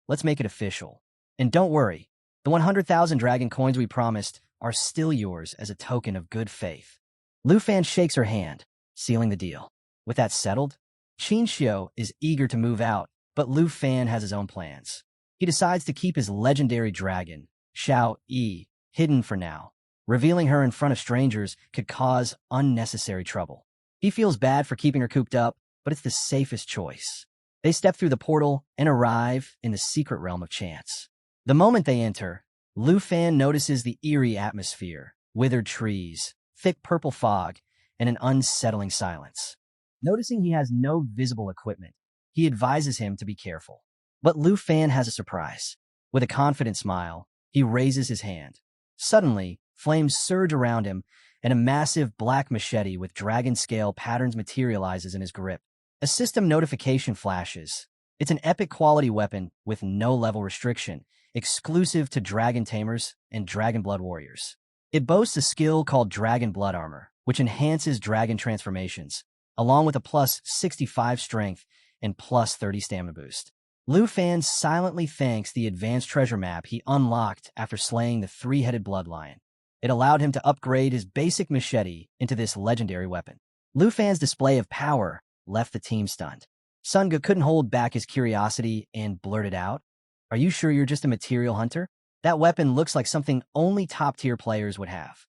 let's make it official. And don't worry, the 100,000 dragon coins we promised are still yours as a token of good faith. Lufan shakes her hand, sealing the deal. With that settled, Xiao is eager to move out, but Lufan has his own plans. He decides to keep his legendary dragon, Xiao Yi, hidden for now. Revealing her in front of strangers could cause unnecessary trouble. He feels bad for keeping her cooped up, but it's the safest choice. They step through the portal and arrive in the secret realm of chance. The moment they enter, Lufan notices the eerie atmosphere, withered trees, thick purple fog, and an unsettling silence. Noticing he has no visible equipment, he advises him to be careful. But Lufan has a surprise. With a confident smile, he raises his hand. Suddenly, flames surge around him, and a massive black machete with dragon-scale patterns materializes in his grip. A system notification flashes. It's an epic quality weapon with no level restriction, exclusive to Dragon Tamers and Dragon Blood Warriors. It boasts a skill called Dragon Blood Armor, which enhances dragon transformations, along with a plus 65 strength and plus 30 stamina boost. Lufan silently thanks the advanced treasure map he unlocked after slaying the three-headed blood lion. It allowed him to upgrade his basic machete into this legendary weapon. Lufan's display of power left the team stunned. Sunga couldn't hold back his curiosity and blurted out, "Are you sure you're just a material hunter? That weapon looks like something only top-tier players would have."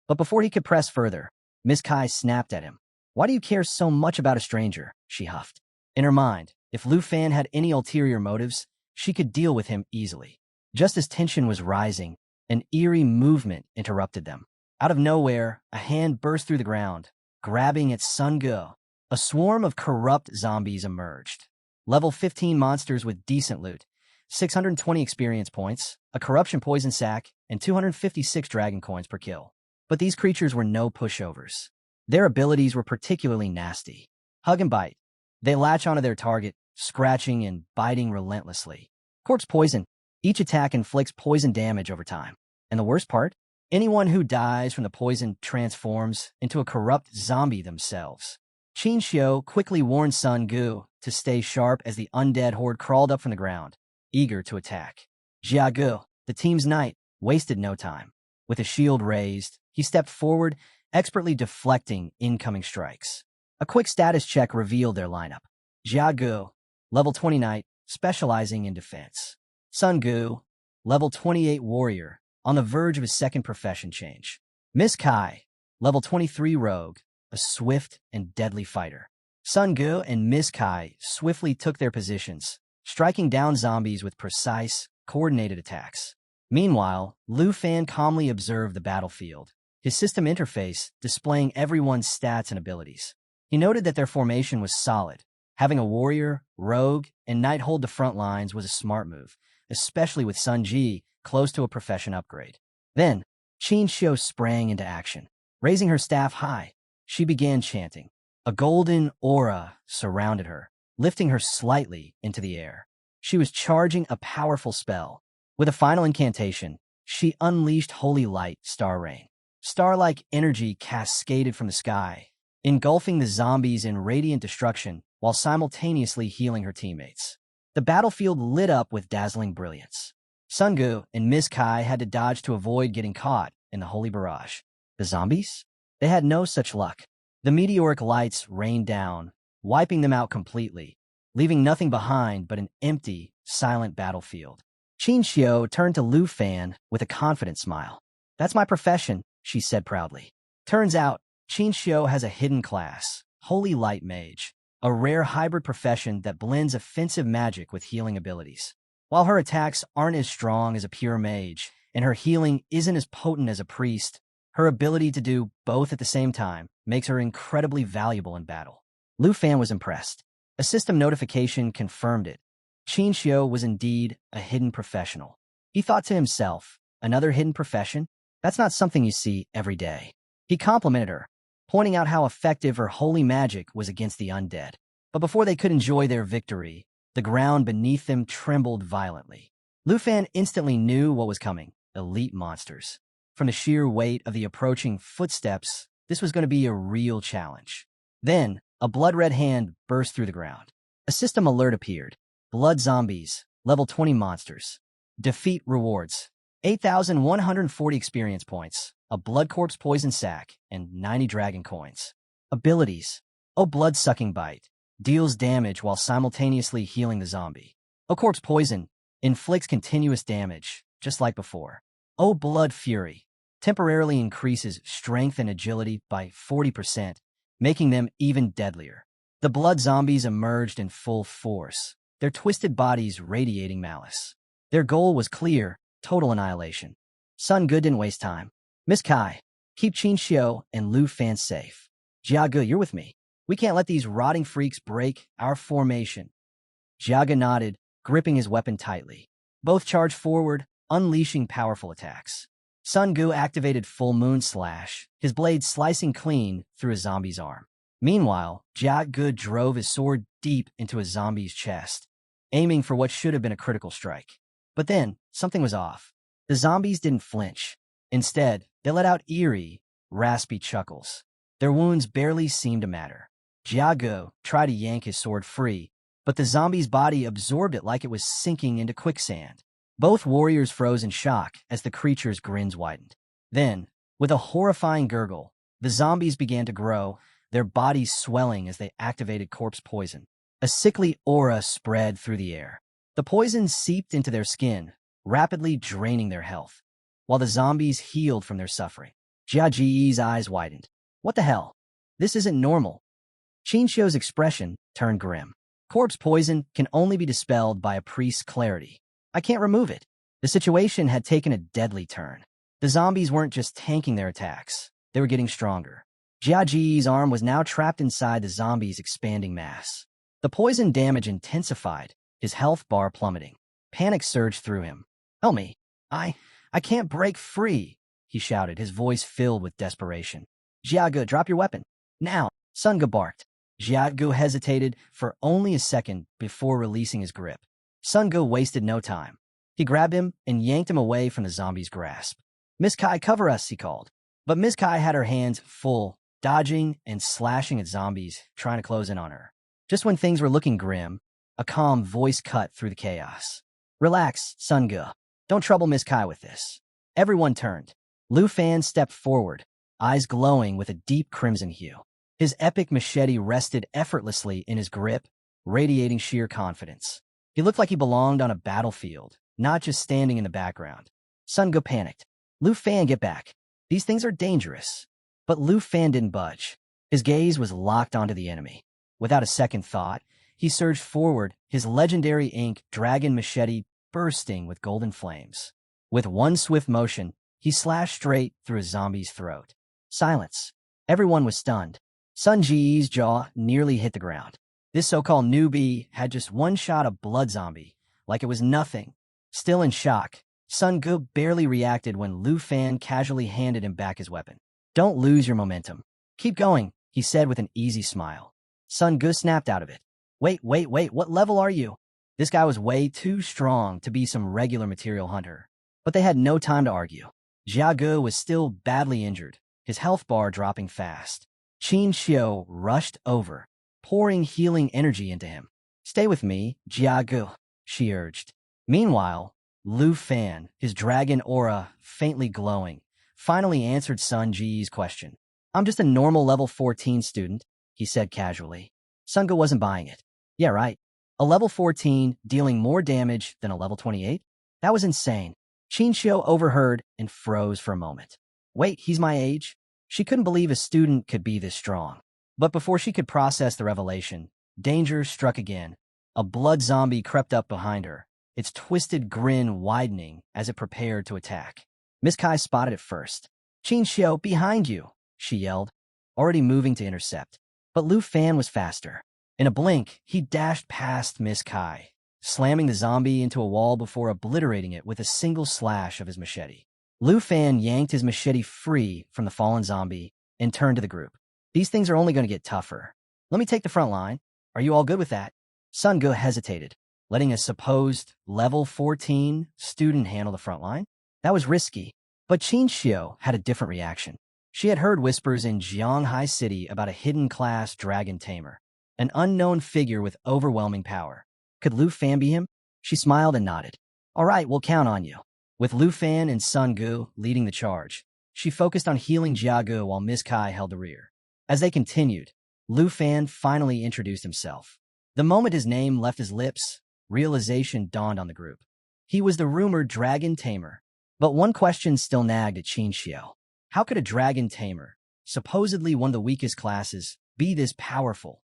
But before he could press further, Miss Kai snapped at him. "Why do you care so much about a stranger?" she huffed. In her mind, if Lufan had any ulterior motives, she could deal with him easily. Just as tension was rising, an eerie movement interrupted them. Out of nowhere, a hand burst through the ground, grabbing at Sunga. A swarm of corrupt zombies emerged. Level 15 monsters with decent loot, 620 experience points, a corruption poison sack, and 256 dragon coins per kill. But these creatures were no pushovers. Their abilities were particularly nasty. Hug and bite. They latch onto their target, scratching and biting relentlessly. Corpse poison. Each attack inflicts poison damage over time. And the worst part? Anyone who dies from the poison transforms into a corrupt zombie themselves. Xiao quickly warned Sun Gu to stay sharp as the Undead Horde crawled up from the ground, eager to attack. Gu, the team's knight, wasted no time. With a shield raised, he stepped forward, expertly deflecting incoming strikes. A quick status check revealed their lineup. Gu, level 20 knight, specializing in defense. Sun Gu, level 28 warrior, on the verge of his second profession change. Miss Kai, level 23 rogue, a swift and deadly fighter. Sun Gu and Miss Kai swiftly took their positions, striking down zombies with precise, coordinated attacks. Meanwhile, Lufan calmly observed the battlefield, his system interface displaying everyone's stats and abilities. He noted that their formation was solid. Having a warrior, rogue, and knight hold the front lines was a smart move, especially with Sun Ji close to a profession upgrade. Then, Xiao sprang into action. Raising her staff high, she began chanting. A golden aura surrounded her, lifting her slightly into the air. She was charging a powerful spell. With a final incantation, she unleashed Holy Light Star Rain. Star-like energy cascaded from the sky, engulfing the zombies in radiant destruction while simultaneously healing her teammates. The battlefield lit up with dazzling brilliance. Sun Gu and Miss Kai had to dodge to avoid getting caught in the holy barrage. The zombies? They had no such luck. The meteoric lights rained down, wiping them out completely, leaving nothing behind but an empty, silent battlefield. Xiao turned to Lufan with a confident smile. "That's my profession," she said proudly. Turns out, Xiao has a hidden class, Holy Light Mage, a rare hybrid profession that blends offensive magic with healing abilities. While her attacks aren't as strong as a pure mage, and her healing isn't as potent as a priest, her ability to do both at the same time makes her incredibly valuable in battle. Lufan was impressed. A system notification confirmed it. Xiao was indeed a hidden professional. He thought to himself, another hidden profession? That's not something you see every day. He complimented her, pointing out how effective her holy magic was against the undead. But before they could enjoy their victory, the ground beneath them trembled violently. Lufan instantly knew what was coming: elite monsters. From the sheer weight of the approaching footsteps, this was going to be a real challenge. Then, a blood-red hand burst through the ground. A system alert appeared. Blood zombies, level 20 monsters. Defeat rewards. 8,140 experience points, a Blood Corpse Poison Sac, and 90 Dragon Coins. Abilities. O Blood-Sucking Bite. Deals damage while simultaneously healing the zombie. O Corpse Poison. Inflicts continuous damage, just like before. O Blood Fury. Temporarily increases strength and agility by 40%, making them even deadlier. The blood zombies emerged in full force, their twisted bodies radiating malice. Their goal was clear: total annihilation. Sun Ge didn't waste time. Miss Kai, keep Qin Xiao and Lufan safe. Jia Ge, you're with me. We can't let these rotting freaks break our formation. Jia Ge nodded, gripping his weapon tightly. Both charged forward, unleashing powerful attacks. Sun Ge activated Full Moon Slash, his blade slicing clean through a zombie's arm. Meanwhile, Jia Ge drove his sword deep into a zombie's chest, aiming for what should have been a critical strike. But then, something was off. The zombies didn't flinch. Instead, they let out eerie, raspy chuckles. Their wounds barely seemed to matter. Jia Ge tried to yank his sword free, but the zombie's body absorbed it like it was sinking into quicksand. Both warriors froze in shock as the creature's grins widened. Then, with a horrifying gurgle, the zombies began to grow, their bodies swelling as they activated corpse poison. A sickly aura spread through the air. The poison seeped into their skin, rapidly draining their health, while the zombies healed from their suffering. Jia Ji's eyes widened. What the hell? This isn't normal. Qin Xiao's expression turned grim. Corpse poison can only be dispelled by a priest's clarity. I can't remove it. The situation had taken a deadly turn. The zombies weren't just tanking their attacks. They were getting stronger. Jia Ji's arm was now trapped inside the zombie's expanding mass. The poison damage intensified, his health bar plummeting. Panic surged through him. Help me. I can't break free, he shouted, his voice filled with desperation. Jia Ge, drop your weapon. Now, Sun Ge barked. Jia Ge hesitated for only a second before releasing his grip. Sun Ge wasted no time. He grabbed him and yanked him away from the zombie's grasp. Miss Kai, cover us, he called. But Miss Kai had her hands full, dodging and slashing at zombies trying to close in on her. Just when things were looking grim, a calm voice cut through the chaos. Relax, Sun Ge. Don't trouble Miss Kai with this. Everyone turned. Lufan stepped forward, eyes glowing with a deep crimson hue. His epic machete rested effortlessly in his grip, radiating sheer confidence. He looked like he belonged on a battlefield, not just standing in the background. Sun Ge panicked. Lufan, get back. These things are dangerous. But Lufan didn't budge. His gaze was locked onto the enemy. Without a second thought, he surged forward, his legendary ink dragon machete bursting with golden flames. With one swift motion, he slashed straight through a zombie's throat. Silence. Everyone was stunned. Sun Ji's jaw nearly hit the ground. This so-called newbie had just one shot of blood zombie, like it was nothing. Still in shock, Sun Ge barely reacted when Lufan casually handed him back his weapon. Don't lose your momentum. Keep going, he said with an easy smile. Sun Ge snapped out of it. Wait, what level are you? This guy was way too strong to be some regular material hunter. But they had no time to argue. Jia Ge was still badly injured, his health bar dropping fast. Qin Xiao rushed over, pouring healing energy into him. Stay with me, Jia Ge, she urged. Meanwhile, Lufan, his dragon aura faintly glowing, finally answered Sun Ji's question. I'm just a normal level 14 student, he said casually. Sun Ge wasn't buying it. Yeah, right. A level 14 dealing more damage than a level 28? That was insane. Qin Xiao overheard and froze for a moment. Wait, he's my age? She couldn't believe a student could be this strong. But before she could process the revelation, danger struck again. A blood zombie crept up behind her, its twisted grin widening as it prepared to attack. Miss Kai spotted it first. Qin Xiao, behind you, she yelled, already moving to intercept. But Lufan was faster. In a blink, he dashed past Miss Kai, slamming the zombie into a wall before obliterating it with a single slash of his machete. Lufan yanked his machete free from the fallen zombie and turned to the group. These things are only going to get tougher. Let me take the front line. Are you all good with that? Sun Ge hesitated, letting a supposed level 14 student handle the front line. That was risky, but Qin Xiao had a different reaction. She had heard whispers in Jianghai City about a hidden class dragon tamer, an unknown figure with overwhelming power. Could Lufan be him? She smiled and nodded. All right, we'll count on you. With Lufan and Sun Gu leading the charge, she focused on healing Jiagu while Miss Kai held the rear. As they continued, Lufan finally introduced himself. The moment his name left his lips, realization dawned on the group. He was the rumored Dragon Tamer. But one question still nagged at Qin Xiao. How could a Dragon Tamer, supposedly one of the weakest classes, be this powerful?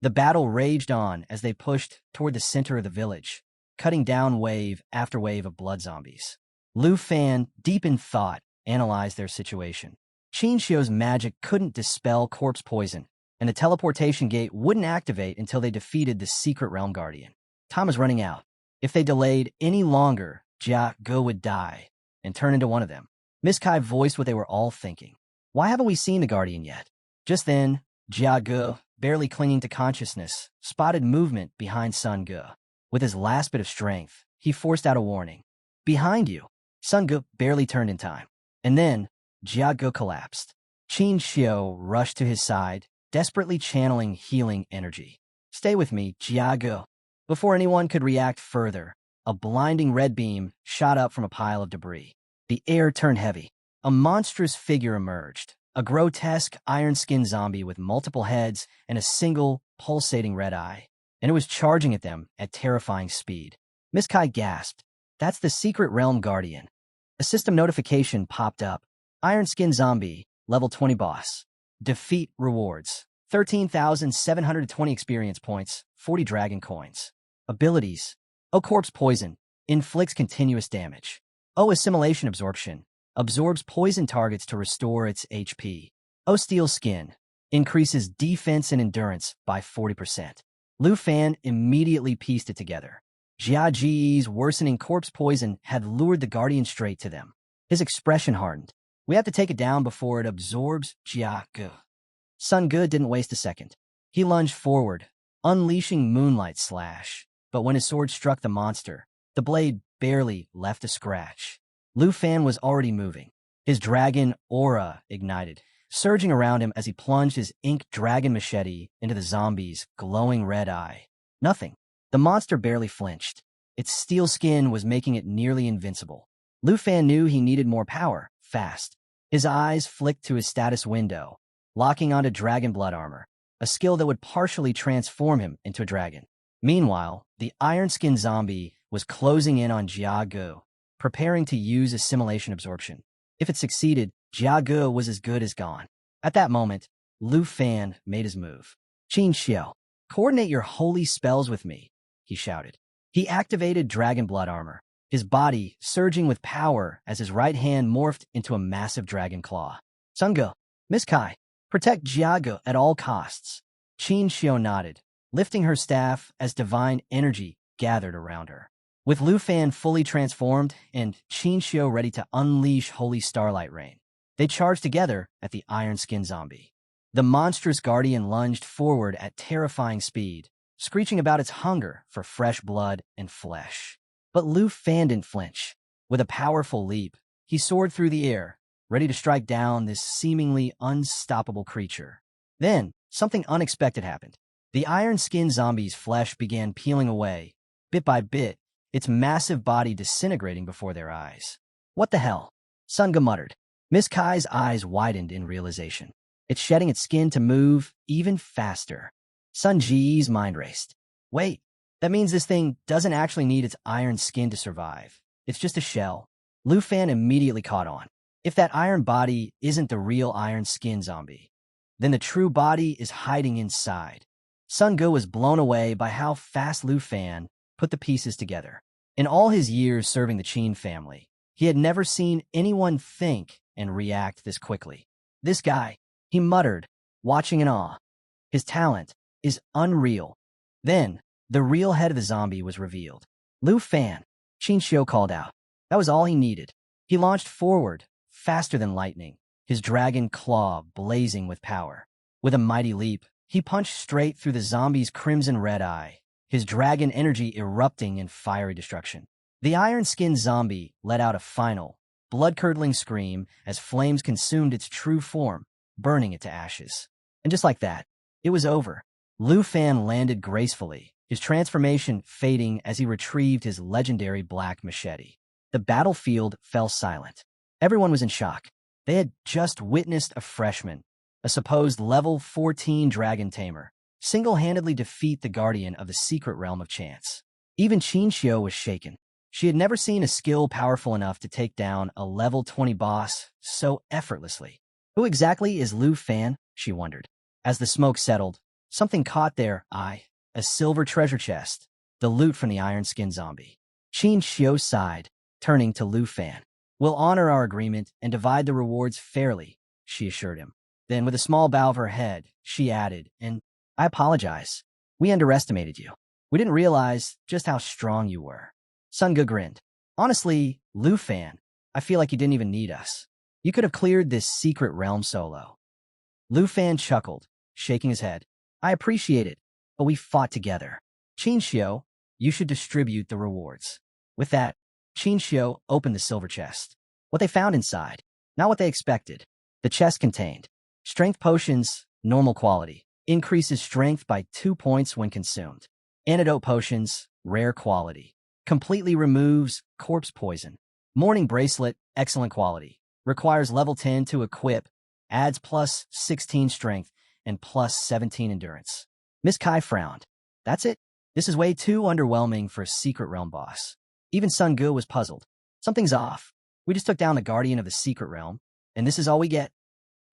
The battle raged on as they pushed toward the center of the village, cutting down wave after wave of blood zombies. Lufan, deep in thought, analyzed their situation. Qin Xiao's magic couldn't dispel corpse poison, and the teleportation gate wouldn't activate until they defeated the secret realm guardian. Time was running out. If they delayed any longer, Jia Ge would die and turn into one of them. Miss Kai voiced what they were all thinking. Why haven't we seen the guardian yet? Just then, Jia Ge, barely clinging to consciousness, spotted movement behind Sun Ge. With his last bit of strength, he forced out a warning. Behind you. Sun Ge barely turned in time. And then, Jia Ge collapsed. Qin Xiao rushed to his side, desperately channeling healing energy. Stay with me, Jia Ge. Before anyone could react further, a blinding red beam shot up from a pile of debris. The air turned heavy. A monstrous figure emerged, a grotesque iron-skinned zombie with multiple heads and a single, pulsating red eye. And it was charging at them at terrifying speed. Miss Kai gasped. That's the secret realm guardian. A system notification popped up. Iron Skin Zombie, level 20 boss. Defeat rewards. 13,720 experience points, 40 dragon coins. Abilities. O Corpse Poison. Inflicts continuous damage. O Assimilation Absorption. Absorbs poison targets to restore its HP. O Steel Skin. Increases defense and endurance by 40%. Lufan immediately pieced it together. Jia Ji's worsening corpse poison had lured the guardian straight to them. His expression hardened. We have to take it down before it absorbs Jia Ge. Sun Ge didn't waste a second. He lunged forward, unleashing Moonlight Slash. But when his sword struck the monster, the blade barely left a scratch. Lufan was already moving. His dragon aura ignited, surging around him as he plunged his ink dragon machete into the zombie's glowing red eye. Nothing. The monster barely flinched. Its steel skin was making it nearly invincible. Lufan knew he needed more power, fast. His eyes flicked to his status window, locking onto dragon blood armor, a skill that would partially transform him into a dragon. Meanwhile, the iron-skinned zombie was closing in on Jia Ge, preparing to use assimilation absorption. If it succeeded, Jia Ge was as good as gone. At that moment, Lufan made his move. Qin Xiao, coordinate your holy spells with me, he shouted. He activated dragon blood armor, his body surging with power as his right hand morphed into a massive dragon claw. Sun Ge, Miss Kai, protect Jia Ge at all costs. Qin Xiao nodded, lifting her staff as divine energy gathered around her. With Lufan fully transformed and Qin Xiao ready to unleash Holy Starlight Rain, they charged together at the iron-skinned zombie. The monstrous guardian lunged forward at terrifying speed, screeching about its hunger for fresh blood and flesh. But Lufan didn't flinch. With a powerful leap, he soared through the air, ready to strike down this seemingly unstoppable creature. Then, something unexpected happened. The iron-skinned zombie's flesh began peeling away, bit by bit, its massive body disintegrating before their eyes. What the hell? Sun Ge muttered. Miss Kai's eyes widened in realization. It's shedding its skin to move even faster. Sun Ji's mind raced. Wait, that means this thing doesn't actually need its iron skin to survive. It's just a shell. Lufan immediately caught on. If that iron body isn't the real iron skin zombie, then the true body is hiding inside. Sun Ge was blown away by how fast Lufan put the pieces together. In all his years serving the Qin family, he had never seen anyone think and react this quickly. This guy, he muttered, watching in awe. His talent is unreal. Then, the real head of the zombie was revealed. Lufan, Qin Xiao called out. That was all he needed. He launched forward, faster than lightning, his dragon claw blazing with power. With a mighty leap, he punched straight through the zombie's crimson red eye, his dragon energy erupting in fiery destruction. The iron-skinned zombie let out a final, blood-curdling scream as flames consumed its true form, burning it to ashes. And just like that, it was over. Lufan landed gracefully, his transformation fading as he retrieved his legendary black machete. the battlefield fell silent. Everyone was in shock. They had just witnessed a freshman, a supposed level 14 dragon tamer, single-handedly defeat the guardian of the secret realm of chance. Even Qin was shaken. She had never seen a skill powerful enough to take down a level 20 boss so effortlessly. Who exactly is Lufan? She wondered. As the smoke settled, something caught their eye. A silver treasure chest, the loot from the iron-skinned zombie. Qin sighed, turning to Lufan. We'll honor our agreement and divide the rewards fairly, she assured him. Then, with a small bow of her head, she added, and I apologize. We underestimated you. We didn't realize just how strong you were. Sun Ge grinned. Honestly, Lufan, I feel like you didn't even need us. You could have cleared this secret realm solo. Lufan chuckled, shaking his head. I appreciate it, but we fought together. Qin, you should distribute the rewards. With that, Qin opened the silver chest. What they found inside, not what they expected. The chest contained strength potions, normal quality, increases strength by 2 points when consumed. Antidote potions, rare quality, completely removes corpse poison. Morning bracelet, excellent quality, requires level 10 to equip, adds plus 16 strength and plus 17 endurance. Miss Kai frowned. That's it? This is way too underwhelming for a secret realm boss. Even Sun Ge was puzzled. Something's off. We just took down the guardian of the secret realm, and this is all we get.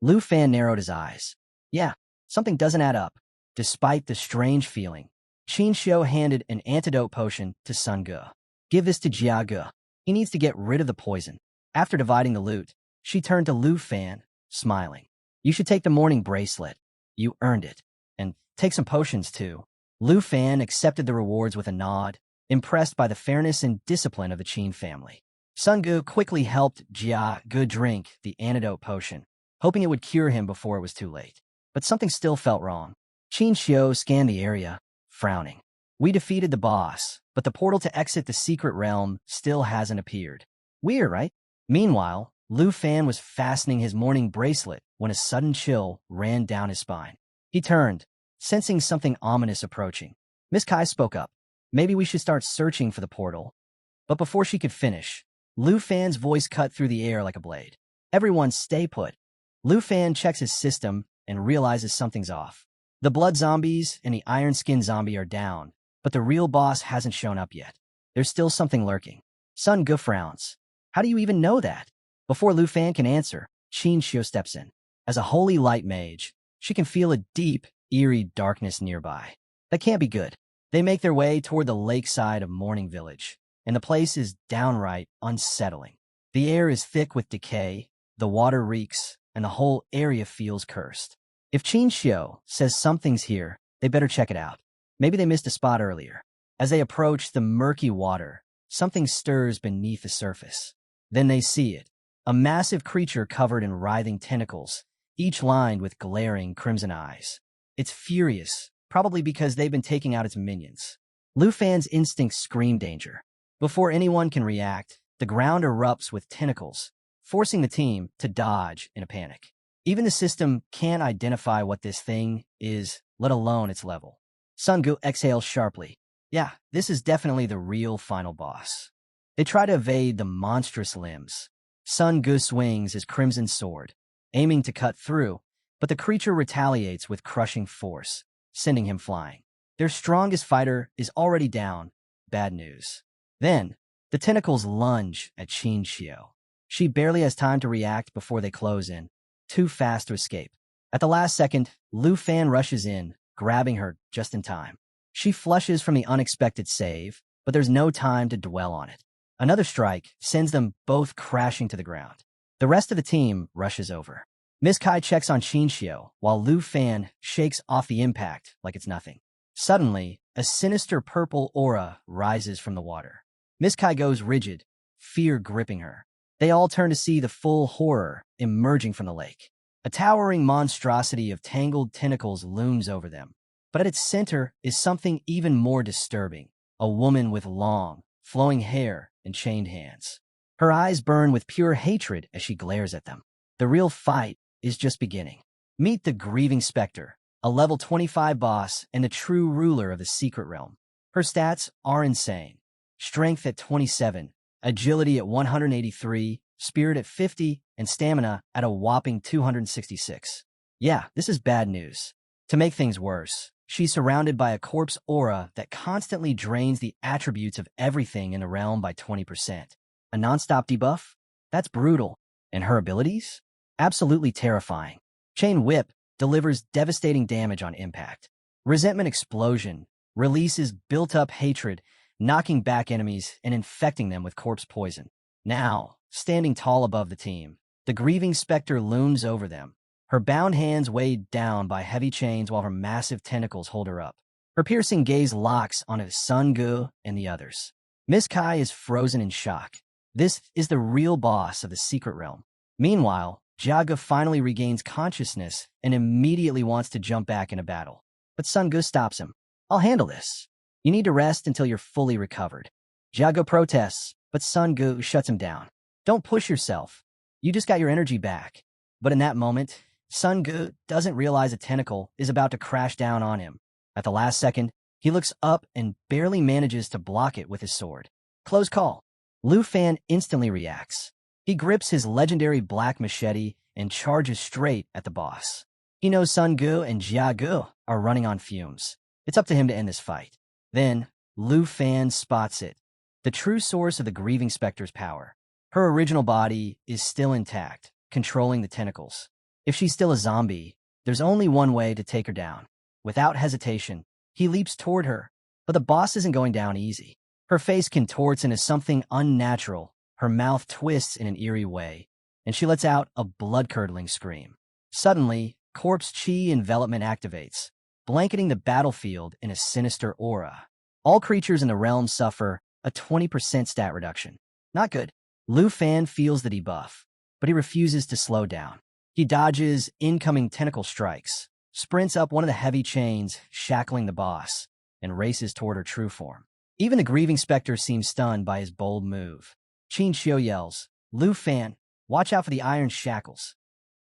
Lufan narrowed his eyes. Yeah, something doesn't add up. Despite the strange feeling, Qin handed an antidote potion to Sun Ge. Give this to Jia Ge. He needs to get rid of the poison. After dividing the loot, she turned to Lufan, smiling. You should take the morning bracelet. You earned it. And take some potions too. Lufan accepted the rewards with a nod, impressed by the fairness and discipline of the Qin family. Sun Ge quickly helped Jia Ge drink the antidote potion, hoping it would cure him before it was too late. But something still felt wrong. Qin scanned the area, frowning. We defeated the boss, but the portal to exit the secret realm still hasn't appeared. Weird, right? Meanwhile, Lufan was fastening his morning bracelet when a sudden chill ran down his spine. He turned, sensing something ominous approaching. Miss Kai spoke up. Maybe we should start searching for the portal. But before she could finish, Lufan's voice cut through the air like a blade. Everyone stay put. Lufan checks his system and realizes something's off. The blood zombies and the iron-skinned zombie are down, but the real boss hasn't shown up yet. There's still something lurking. Sun Ge frowns. How do you even know that? Before Lufan can answer, Qin steps in. As a holy light mage, she can feel a deep, eerie darkness nearby. That can't be good. They make their way toward the lakeside of Morning Village, and the place is downright unsettling. The air is thick with decay, the water reeks, and the whole area feels cursed. If Qin says something's here, they better check it out. Maybe they missed a spot earlier. As they approach the murky water, something stirs beneath the surface. Then they see it, a massive creature covered in writhing tentacles, each lined with glaring crimson eyes. It's furious, probably because they've been taking out its minions. Lufan's instincts scream danger. Before anyone can react, the ground erupts with tentacles, forcing the team to dodge in a panic. Even the system can't identify what this thing is, let alone its level. Sun Ge exhales sharply. Yeah, this is definitely the real final boss. They try to evade the monstrous limbs. Sun Ge swings his crimson sword, aiming to cut through, but the creature retaliates with crushing force, sending him flying. Their strongest fighter is already down. Bad news. Then, the tentacles lunge at Qin. She barely has time to react before they close in, too fast to escape. At the last second, Lufan rushes in, grabbing her just in time. She flushes from the unexpected save, but there's no time to dwell on it. Another strike sends them both crashing to the ground. The rest of the team rushes over. Miss Kai checks on Qin while Lufan shakes off the impact like it's nothing. Suddenly, a sinister purple aura rises from the water. Miss Kai goes rigid, fear gripping her. They all turn to see the full horror emerging from the lake. A towering monstrosity of tangled tentacles looms over them. But at its center is something even more disturbing, a woman with long, flowing hair and chained hands. Her eyes burn with pure hatred as she glares at them. The real fight is just beginning. Meet the Grieving Spectre, a level 25 boss and the true ruler of the secret realm. Her stats are insane. Strength at 27, agility at 183, spirit at 50, and stamina at a whopping 266. Yeah, this is bad news. To make things worse, she's surrounded by a corpse aura that constantly drains the attributes of everything in the realm by 20%. A non-stop debuff? That's brutal. And her abilities? Absolutely terrifying. Chain Whip delivers devastating damage on impact. Resentment Explosion releases built-up hatred, knocking back enemies and infecting them with corpse poison. Now, standing tall above the team, the grieving specter looms over them, her bound hands weighed down by heavy chains while her massive tentacles hold her up. Her piercing gaze locks on Sun Gu and the others. Miss Kai is frozen in shock. This is the real boss of the secret realm. Meanwhile, Jiaga finally regains consciousness and immediately wants to jump back into battle. But Sun Gu stops him. I'll handle this. You need to rest until you're fully recovered. Jiaga protests, but Sun Gu shuts him down. Don't push yourself. You just got your energy back. But in that moment, Sun Gu doesn't realize a tentacle is about to crash down on him. At the last second, he looks up and barely manages to block it with his sword. Close call. Lufan instantly reacts. He grips his legendary black machete and charges straight at the boss. He knows Sun Gu and Jiagu are running on fumes. It's up to him to end this fight. Then, Lufan spots it. The true source of the Grieving Spectre's power. Her original body is still intact, controlling the tentacles. If she's still a zombie, there's only one way to take her down. Without hesitation, he leaps toward her, but the boss isn't going down easy. Her face contorts into something unnatural, her mouth twists in an eerie way, and she lets out a blood-curdling scream. Suddenly, Corpse Chi envelopment activates, blanketing the battlefield in a sinister aura. All creatures in the realm suffer a 20% stat reduction. Not good. Lufan feels the debuff, but he refuses to slow down. He dodges incoming tentacle strikes, sprints up one of the heavy chains shackling the boss, and races toward her true form. Even the Grieving Spectre seems stunned by his bold move. Qin Xiao yells, Lufan, watch out for the iron shackles.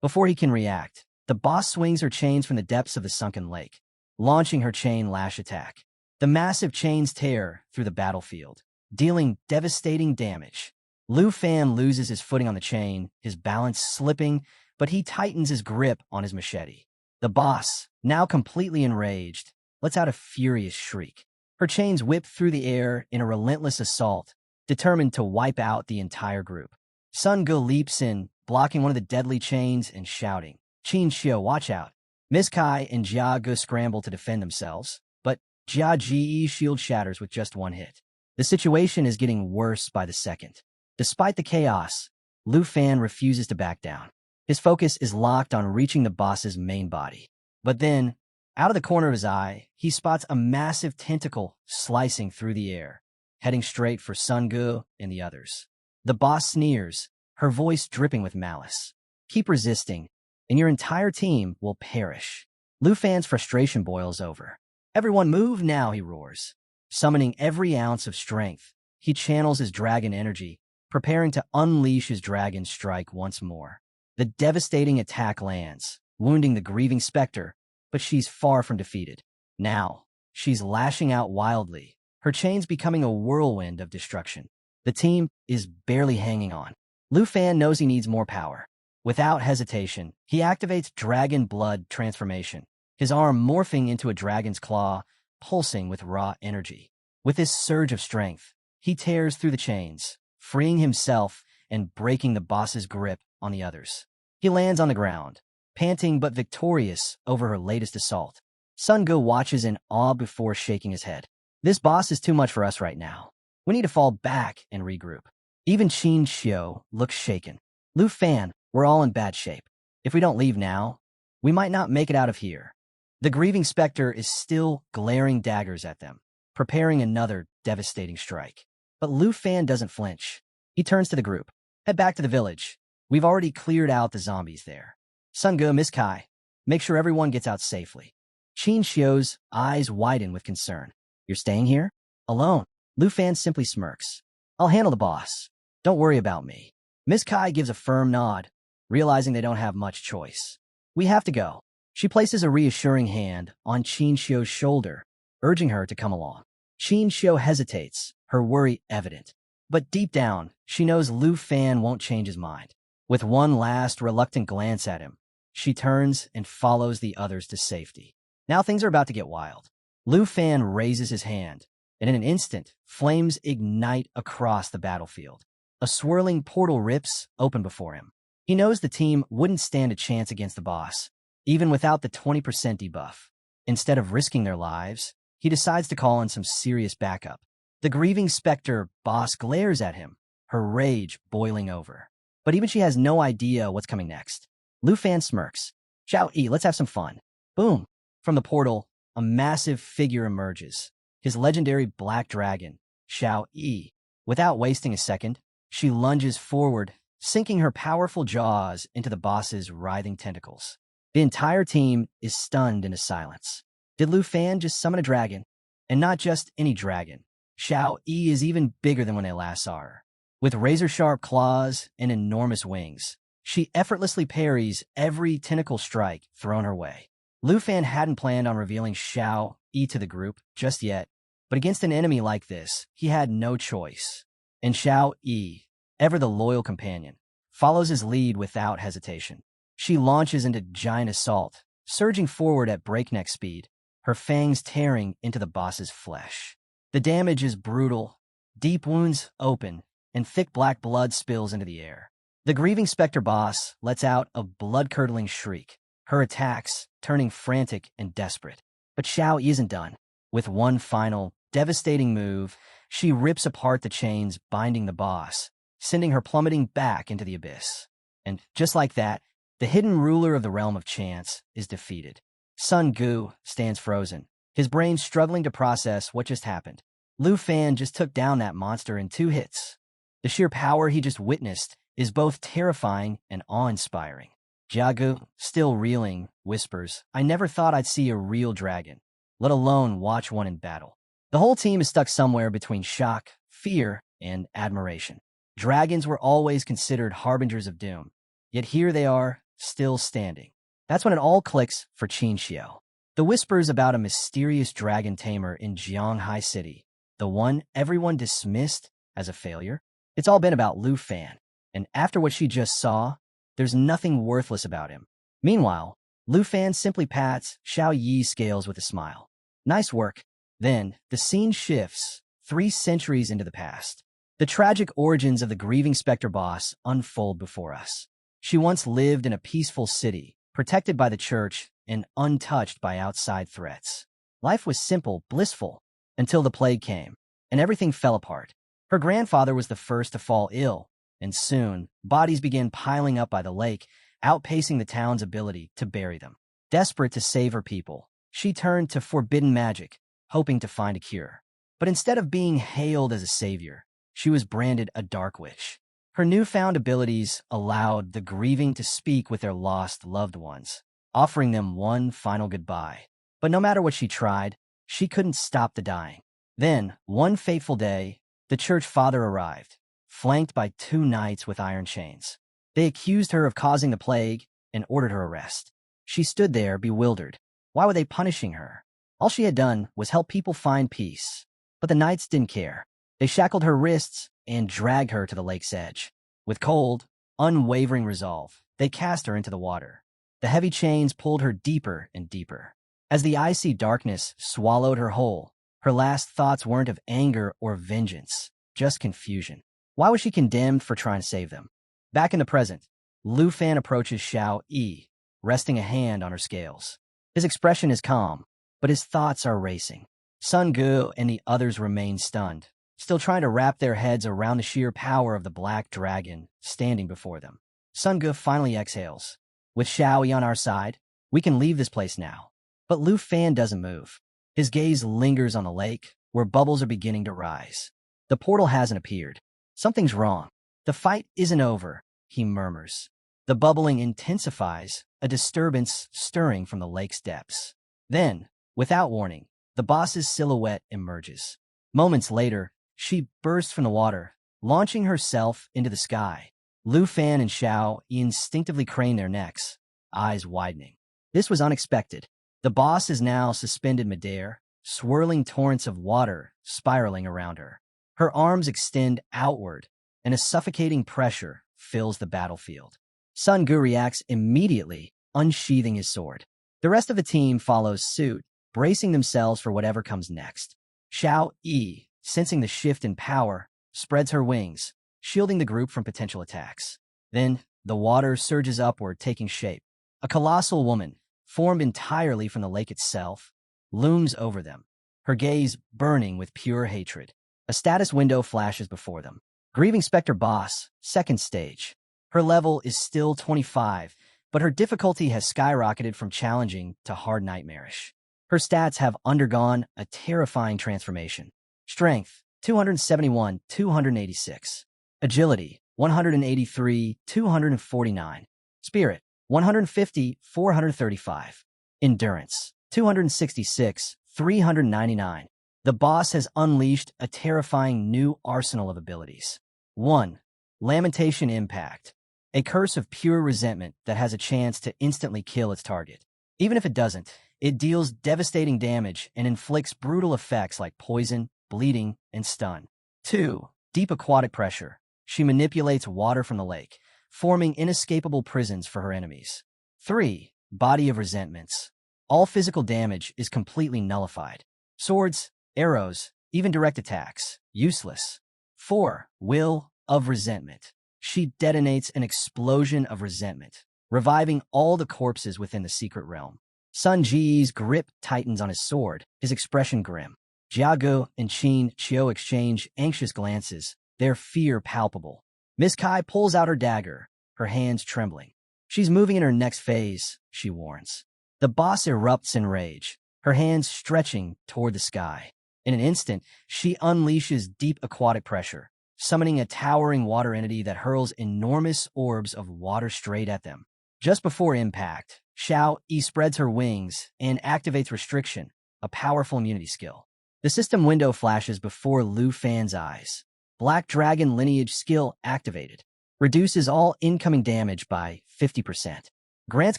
Before he can react, the boss swings her chains from the depths of the sunken lake, launching her chain lash attack. The massive chains tear through the battlefield, dealing devastating damage. Lufan loses his footing on the chain, his balance slipping, but he tightens his grip on his machete. The boss, now completely enraged, lets out a furious shriek. Her chains whip through the air in a relentless assault, determined to wipe out the entire group. Sun Gu leaps in, blocking one of the deadly chains and shouting, Qin Xiao, watch out. Miss Kai and Jia Gu scramble to defend themselves, but Jia Ji's shield shatters with just one hit. The situation is getting worse by the second. Despite the chaos, Lufan refuses to back down. His focus is locked on reaching the boss's main body. But then, out of the corner of his eye, he spots a massive tentacle slicing through the air, heading straight for Sun Gu and the others. The boss sneers, her voice dripping with malice. Keep resisting, and your entire team will perish. Lufan's frustration boils over. Everyone move now, he roars. Summoning every ounce of strength, he channels his dragon energy, preparing to unleash his dragon strike once more. The devastating attack lands, wounding the Grieving Spectre, but she's far from defeated. Now, she's lashing out wildly, her chains becoming a whirlwind of destruction. The team is barely hanging on. Lufan knows he needs more power. Without hesitation, he activates Dragon Blood Transformation, his arm morphing into a dragon's claw, pulsing with raw energy. With this surge of strength, he tears through the chains, freeing himself and breaking the boss's grip on the others. He lands on the ground, panting but victorious over her latest assault. Sun Gu watches in awe before shaking his head. This boss is too much for us right now. We need to fall back and regroup. Even Qin Xiao looks shaken. Lufan, we're all in bad shape. If we don't leave now, we might not make it out of here. The Grieving Spectre is still glaring daggers at them, preparing another devastating strike. But Lufan doesn't flinch. He turns to the group. Head back to the village. We've already cleared out the zombies there. Sun Gu, Miss Kai, make sure everyone gets out safely. Qin Xiao's eyes widen with concern. You're staying here? Alone? Lufan simply smirks. I'll handle the boss. Don't worry about me. Miss Kai gives a firm nod, realizing they don't have much choice. We have to go. She places a reassuring hand on Qin Xiao's shoulder, urging her to come along. Qin Xiao hesitates, her worry evident. But deep down, she knows Lufan won't change his mind. With one last reluctant glance at him, she turns and follows the others to safety. Now things are about to get wild. Lufan raises his hand, and in an instant, flames ignite across the battlefield. A swirling portal rips open before him. He knows the team wouldn't stand a chance against the boss, even without the 20% debuff. Instead of risking their lives, he decides to call in some serious backup. The grieving specter boss glares at him, her rage boiling over. But even she has no idea what's coming next. Lufan smirks. Xiao Yi, let's have some fun. Boom! From the portal, a massive figure emerges. His legendary black dragon, Xiao Yi. Without wasting a second, she lunges forward, sinking her powerful jaws into the boss's writhing tentacles. The entire team is stunned into silence. Did Lufan just summon a dragon? And not just any dragon. Xiao Yi is even bigger than when they last saw her. With razor-sharp claws and enormous wings, she effortlessly parries every tentacle strike thrown her way. Lufan hadn't planned on revealing Xiao Yi to the group just yet, but against an enemy like this, he had no choice. And Xiao Yi, ever the loyal companion, follows his lead without hesitation. She launches into giant assault, surging forward at breakneck speed, her fangs tearing into the boss's flesh. The damage is brutal, deep wounds open, and thick black blood spills into the air. The grieving specter boss lets out a blood-curdling shriek, her attacks turning frantic and desperate. But Xiao isn't done. With one final, devastating move, she rips apart the chains binding the boss, sending her plummeting back into the abyss. And just like that, the hidden ruler of the realm of chance is defeated. Sun Gu stands frozen, his brain struggling to process what just happened. Lufan just took down that monster in 2 hits. The sheer power he just witnessed is both terrifying and awe-inspiring. Jiagu, still reeling, whispers, I never thought I'd see a real dragon, let alone watch one in battle. The whole team is stuck somewhere between shock, fear, and admiration. Dragons were always considered harbingers of doom, yet here they are, still standing. That's when it all clicks for Qin Xiao. The whispers about a mysterious dragon tamer in Jianghai City, the one everyone dismissed as a failure, it's all been about Lufan, and after what she just saw, there's nothing worthless about him. Meanwhile, Lufan simply pats Xiao Yi's scales with a smile. Nice work. Then, the scene shifts 3 centuries into the past. The tragic origins of the grieving specter boss unfold before us. She once lived in a peaceful city, protected by the church and untouched by outside threats. Life was simple, blissful, until the plague came, and everything fell apart. Her grandfather was the first to fall ill, and soon, bodies began piling up by the lake, outpacing the town's ability to bury them. Desperate to save her people, she turned to forbidden magic, hoping to find a cure. But instead of being hailed as a savior, she was branded a dark witch. Her newfound abilities allowed the grieving to speak with their lost loved ones, offering them one final goodbye. But no matter what she tried, she couldn't stop the dying. Then, one fateful day, the church father arrived, flanked by 2 knights with iron chains. They accused her of causing the plague and ordered her arrest. She stood there, bewildered. Why were they punishing her? All she had done was help people find peace. But the knights didn't care. They shackled her wrists and dragged her to the lake's edge. With cold, unwavering resolve, they cast her into the water. The heavy chains pulled her deeper and deeper. As the icy darkness swallowed her whole, her last thoughts weren't of anger or vengeance, just confusion. Why was she condemned for trying to save them? Back in the present, Lufan approaches Xiao Yi, resting a hand on her scales. His expression is calm, but his thoughts are racing. Sun Gu and the others remain stunned, still trying to wrap their heads around the sheer power of the black dragon standing before them. Sun Gu finally exhales. With Xiao Yi on our side, we can leave this place now. But Lufan doesn't move. His gaze lingers on the lake, where bubbles are beginning to rise. The portal hasn't appeared. Something's wrong. The fight isn't over, he murmurs. The bubbling intensifies, a disturbance stirring from the lake's depths. Then, without warning, the boss's silhouette emerges. Moments later, she bursts from the water, launching herself into the sky. Lufan and Xiao instinctively crane their necks, eyes widening. This was unexpected. The boss is now suspended midair, swirling torrents of water spiraling around her. Her arms extend outward, and a suffocating pressure fills the battlefield. Sun Gu reacts immediately, unsheathing his sword. The rest of the team follows suit, bracing themselves for whatever comes next. Xiao Yi, sensing the shift in power, spreads her wings, shielding the group from potential attacks. Then, the water surges upward, taking shape. A colossal woman, formed entirely from the lake itself, looms over them, her gaze burning with pure hatred. A status window flashes before them. Grieving Spectre Boss, second stage. Her level is still 25, but her difficulty has skyrocketed from challenging to hard nightmarish. Her stats have undergone a terrifying transformation. Strength, 271, 286. Agility, 183, 249. Spirit, 150, 435. Endurance, 266, 399. The boss has unleashed a terrifying new arsenal of abilities. 1. Lamentation Impact. A curse of pure resentment that has a chance to instantly kill its target. Even if it doesn't, it deals devastating damage and inflicts brutal effects like poison, bleeding, and stun. 2. Deep Aquatic Pressure. She manipulates water from the lake, forming inescapable prisons for her enemies. 3. Body of Resentments. All physical damage is completely nullified. Swords, arrows, even direct attacks, useless. 4. Will of Resentment. She detonates an explosion of resentment, reviving all the corpses within the secret realm. Sun Ji's grip tightens on his sword, his expression grim. Jiagu and Qin Chiao exchange anxious glances, their fear palpable. Miss Kai pulls out her dagger, her hands trembling. She's moving in her next phase, she warns. The boss erupts in rage, her hands stretching toward the sky. In an instant, she unleashes deep aquatic pressure, summoning a towering water entity that hurls enormous orbs of water straight at them. Just before impact, Xiao Yi spreads her wings and activates Rejection, a powerful immunity skill. The system window flashes before Lufan's eyes. Black Dragon Lineage skill activated. Reduces all incoming damage by 50%. Grants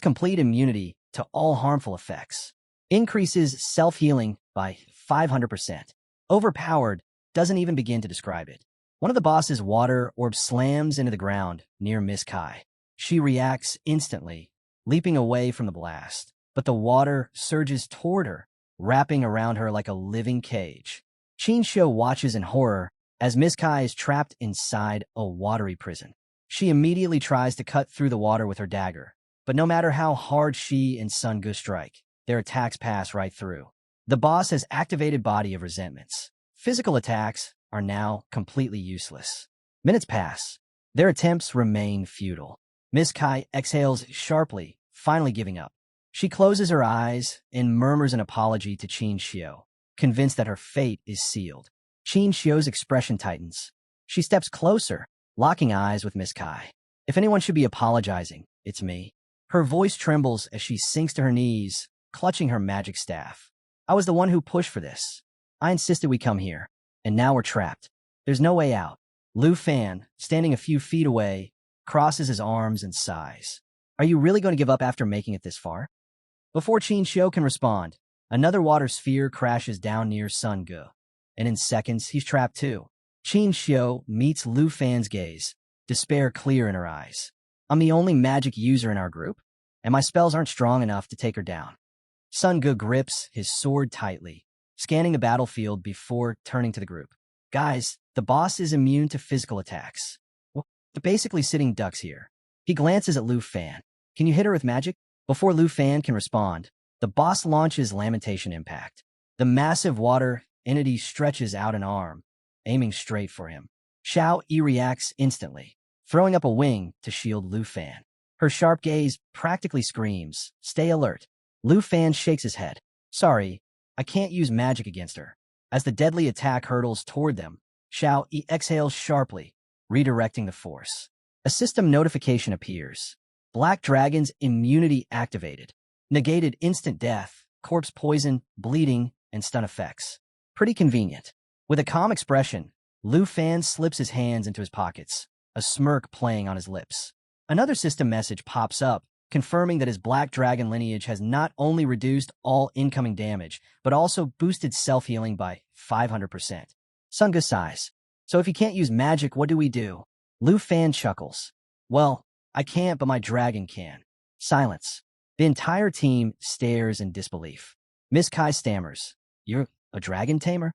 complete immunity to all harmful effects. Increases self-healing by 500%. Overpowered, doesn't even begin to describe it. One of the boss's water orbs slams into the ground near Miss Kai. She reacts instantly, leaping away from the blast, but the water surges toward her, wrapping around her like a living cage. Qin Xiao watches in horror as Miss Kai is trapped inside a watery prison. She immediately tries to cut through the water with her dagger, but no matter how hard she and Sun Gu strike, their attacks pass right through. The boss has activated Body of Resentments. Physical attacks are now completely useless. Minutes pass. Their attempts remain futile. Miss Kai exhales sharply, finally giving up. She closes her eyes and murmurs an apology to Qin Xiao, convinced that her fate is sealed. Qin Xiao's expression tightens. She steps closer, locking eyes with Miss Kai. If anyone should be apologizing, it's me. Her voice trembles as she sinks to her knees, clutching her magic staff. I was the one who pushed for this. I insisted we come here, and now we're trapped. There's no way out. Lufan, standing a few feet away, crosses his arms and sighs. Are you really going to give up after making it this far? Before Qin Xiao can respond, another water sphere crashes down near Sun Gu, and in seconds he's trapped too. Qin Xiao meets Lufan's gaze, despair clear in her eyes. I'm the only magic user in our group, and my spells aren't strong enough to take her down. Sun Gu grips his sword tightly, scanning the battlefield before turning to the group. Guys, the boss is immune to physical attacks. Well, they're basically sitting ducks here. He glances at Lufan. Can you hit her with magic? Before Lufan can respond, the boss launches Lamentation Impact. The massive water entity stretches out an arm, aiming straight for him. Xiao Yi reacts instantly, throwing up a wing to shield Lufan. Her sharp gaze practically screams, "Stay alert." Lufan shakes his head. Sorry, I can't use magic against her. As the deadly attack hurtles toward them, Xiao Yi exhales sharply, redirecting the force. A system notification appears. Black Dragon's immunity activated. Negated instant death, corpse poison, bleeding, and stun effects. Pretty convenient. With a calm expression, Lufan slips his hands into his pockets, a smirk playing on his lips. Another system message pops up, confirming that his Black Dragon lineage has not only reduced all incoming damage, but also boosted self-healing by 500%. Sun Gu sighs. So if you can't use magic, what do we do? Lufan chuckles. Well, I can't, but my dragon can. Silence. The entire team stares in disbelief. Miss Kai stammers. You're a dragon tamer?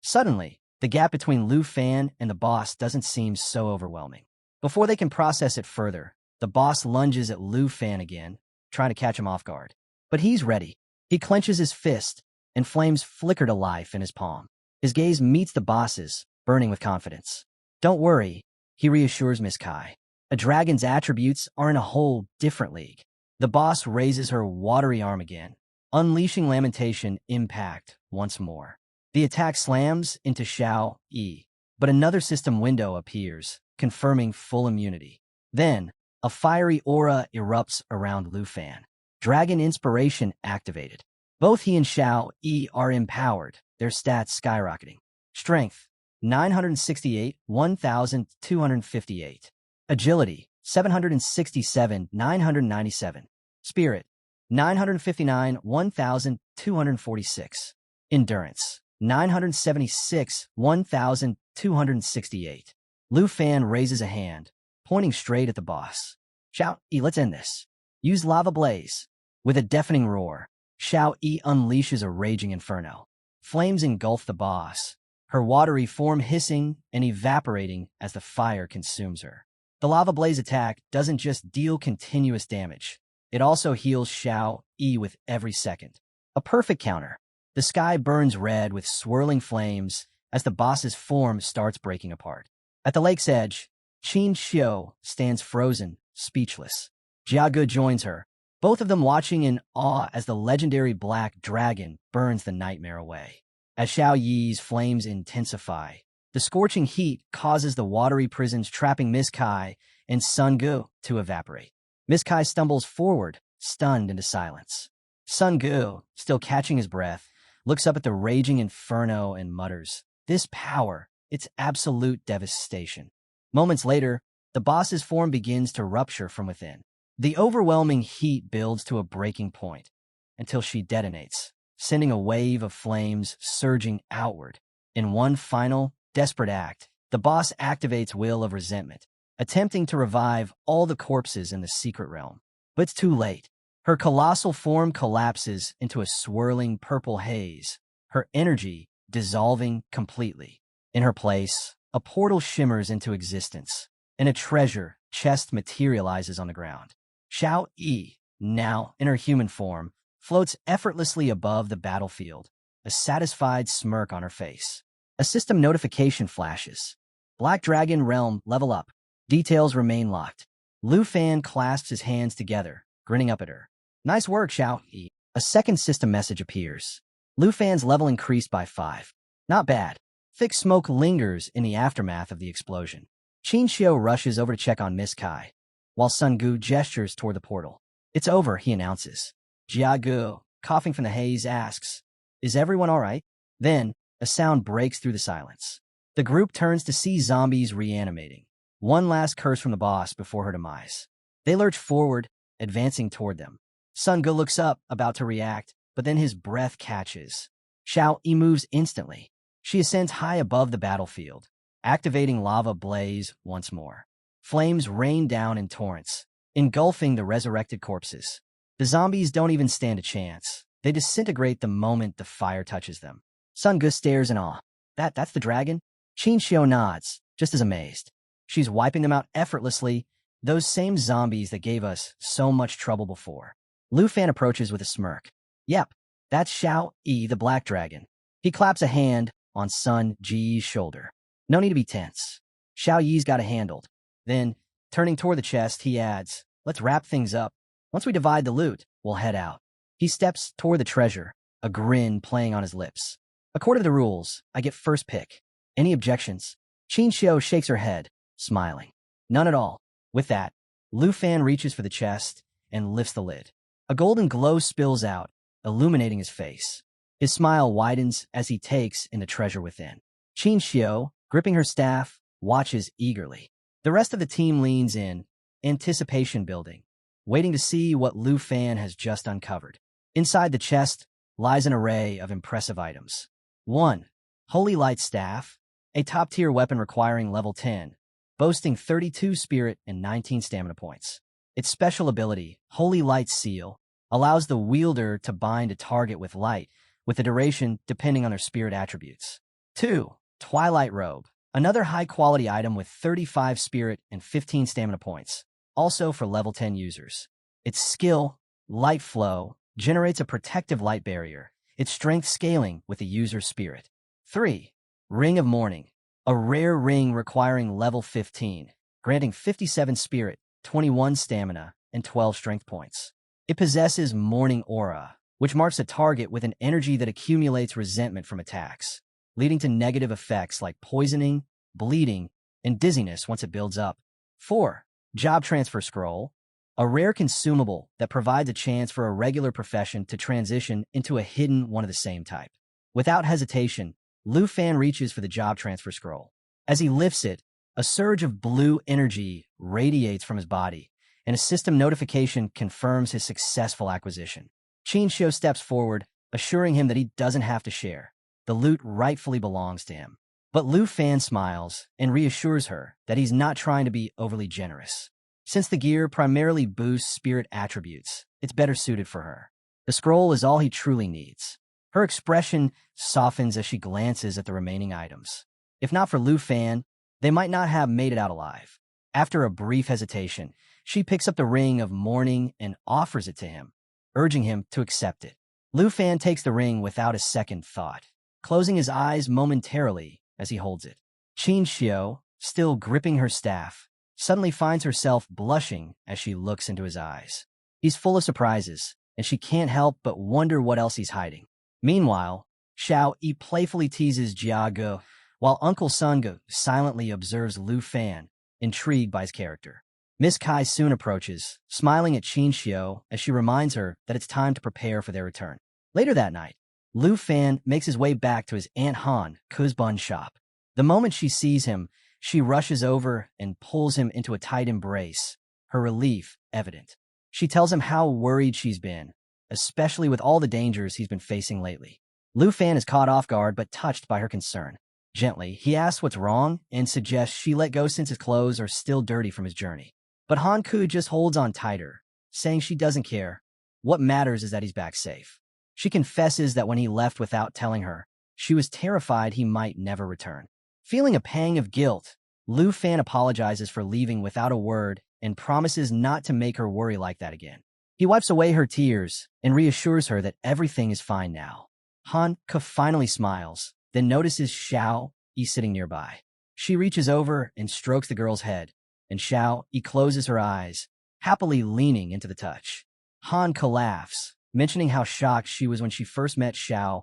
Suddenly, the gap between Lufan and the boss doesn't seem so overwhelming. Before they can process it further, the boss lunges at Lufan again, trying to catch him off guard. But he's ready. He clenches his fist, and flames flicker to life in his palm. His gaze meets the boss's, burning with confidence. Don't worry, he reassures Miss Kai. A dragon's attributes are in a whole different league. The boss raises her watery arm again, unleashing Lamentation Impact once more. The attack slams into Xiao E, but another system window appears, confirming full immunity. Then, a fiery aura erupts around Lufan. Dragon Inspiration activated. Both he and Xiao E are empowered, their stats skyrocketing. Strength, 968, 1,258. Agility, 767, 997. Spirit, 959, 1,246. Endurance, 976, 1,268. Lufan raises a hand, pointing straight at the boss. Xiao E, let's end this. Use Lava Blaze. With a deafening roar, Xiao E unleashes a raging inferno. Flames engulf the boss, her watery form hissing and evaporating as the fire consumes her. The Lava Blaze attack doesn't just deal continuous damage, it also heals Xiao E with every second. A perfect counter. The sky burns red with swirling flames as the boss's form starts breaking apart. At the lake's edge, Qin Xiao stands frozen, speechless. Jiagu joins her, both of them watching in awe as the legendary black dragon burns the nightmare away. As Xiao Yi's flames intensify, the scorching heat causes the watery prisons trapping Miss Kai and Sun Gu to evaporate. Miss Kai stumbles forward, stunned into silence. Sun Gu, still catching his breath, looks up at the raging inferno and mutters, "This power, it's absolute devastation." Moments later, the boss's form begins to rupture from within. The overwhelming heat builds to a breaking point until she detonates, sending a wave of flames surging outward. In one final, desperate act, the boss activates Will of Resentment, attempting to revive all the corpses in the secret realm. But it's too late. Her colossal form collapses into a swirling purple haze, her energy dissolving completely. In her place, a portal shimmers into existence, and a treasure chest materializes on the ground. Xiao E, now in her human form, floats effortlessly above the battlefield, a satisfied smirk on her face. A system notification flashes. Black Dragon Realm level up. Details remain locked. Lufan clasps his hands together, grinning up at her. Nice work, Xiao E. A second system message appears. Lufan's level increased by 5. Not bad. Thick smoke lingers in the aftermath of the explosion. Qin Xiao rushes over to check on Miss Kai, while Sun Gu gestures toward the portal. It's over, he announces. Jiagu, coughing from the haze, asks, "Is everyone all right?" Then, a sound breaks through the silence. The group turns to see zombies reanimating. One last curse from the boss before her demise. They lurch forward, advancing toward them. Sun Gu looks up, about to react, but then his breath catches. Xiao E moves instantly. She ascends high above the battlefield, activating Lava Blaze once more. Flames rain down in torrents, engulfing the resurrected corpses. The zombies don't even stand a chance. They disintegrate the moment the fire touches them. Sun Gu stares in awe. That's the dragon? Qin Xiao nods, just as amazed. She's wiping them out effortlessly, those same zombies that gave us so much trouble before. Lufan approaches with a smirk. Yep, that's Xiao E, the black dragon. He claps a hand on Sun Ji's shoulder. No need to be tense. Xiao Yi's got it handled. Then, turning toward the chest, he adds, "Let's wrap things up. Once we divide the loot, we'll head out." He steps toward the treasure, a grin playing on his lips. "According to the rules, I get first pick. Any objections?" Qin Xiao shakes her head, smiling. "None at all." With that, Lufan reaches for the chest and lifts the lid. A golden glow spills out, illuminating his face. His smile widens as he takes in the treasure within. Qin Xiao, gripping her staff, watches eagerly. The rest of the team leans in, anticipation building, waiting to see what Lufan has just uncovered. Inside the chest lies an array of impressive items. 1. Holy Light Staff, a top-tier weapon requiring level 10, boasting 32 spirit and 19 stamina points. Its special ability, Holy Light Seal, allows the wielder to bind a target with light, with the duration depending on their spirit attributes. 2. Twilight Robe, another high-quality item with 35 spirit and 15 stamina points, also for level 10 users. Its skill, Light Flow, generates a protective light barrier, its strength scaling with the user's spirit. 3. Ring of Mourning, a rare ring requiring level 15, granting 57 spirit, 21 stamina, and 12 strength points. It possesses Mourning Aura, which marks a target with an energy that accumulates resentment from attacks, leading to negative effects like poisoning, bleeding, and dizziness once it builds up. 4. Job Transfer Scroll, a rare consumable that provides a chance for a regular profession to transition into a hidden one of the same type. Without hesitation, Lufan reaches for the Job Transfer Scroll. As he lifts it, a surge of blue energy radiates from his body, and a system notification confirms his successful acquisition. Qin steps forward, assuring him that he doesn't have to share. The loot rightfully belongs to him. But Lufan smiles and reassures her that he's not trying to be overly generous. Since the gear primarily boosts spirit attributes, it's better suited for her. The scroll is all he truly needs. Her expression softens as she glances at the remaining items. If not for Lufan, they might not have made it out alive. After a brief hesitation, she picks up the Ring of Mourning and offers it to him, urging him to accept it. Lufan takes the ring without a second thought, closing his eyes momentarily as he holds it. Qin, still gripping her staff, suddenly finds herself blushing as she looks into his eyes. He's full of surprises, and she can't help but wonder what else he's hiding. Meanwhile, Xiao playfully teases Jiago, while Uncle Sungo silently observes Lufan, intrigued by his character. Miss Kai soon approaches, smiling at Qin as she reminds her that it's time to prepare for their return. Later that night, Lufan makes his way back to his Aunt Han Kuzbun shop. The moment she sees him, she rushes over and pulls him into a tight embrace, her relief evident. She tells him how worried she's been, especially with all the dangers he's been facing lately. Lufan is caught off guard but touched by her concern. Gently, he asks what's wrong and suggests she let go since his clothes are still dirty from his journey. But Hanku just holds on tighter, saying she doesn't care. What matters is that he's back safe. She confesses that when he left without telling her, she was terrified he might never return. Feeling a pang of guilt, Lufan apologizes for leaving without a word and promises not to make her worry like that again. He wipes away her tears and reassures her that everything is fine now. Hanku finally smiles, then notices Xiao sitting nearby. She reaches over and strokes the girl's head, and Xiao closes her eyes, happily leaning into the touch. Hanku laughs, mentioning how shocked she was when she first met Xiao.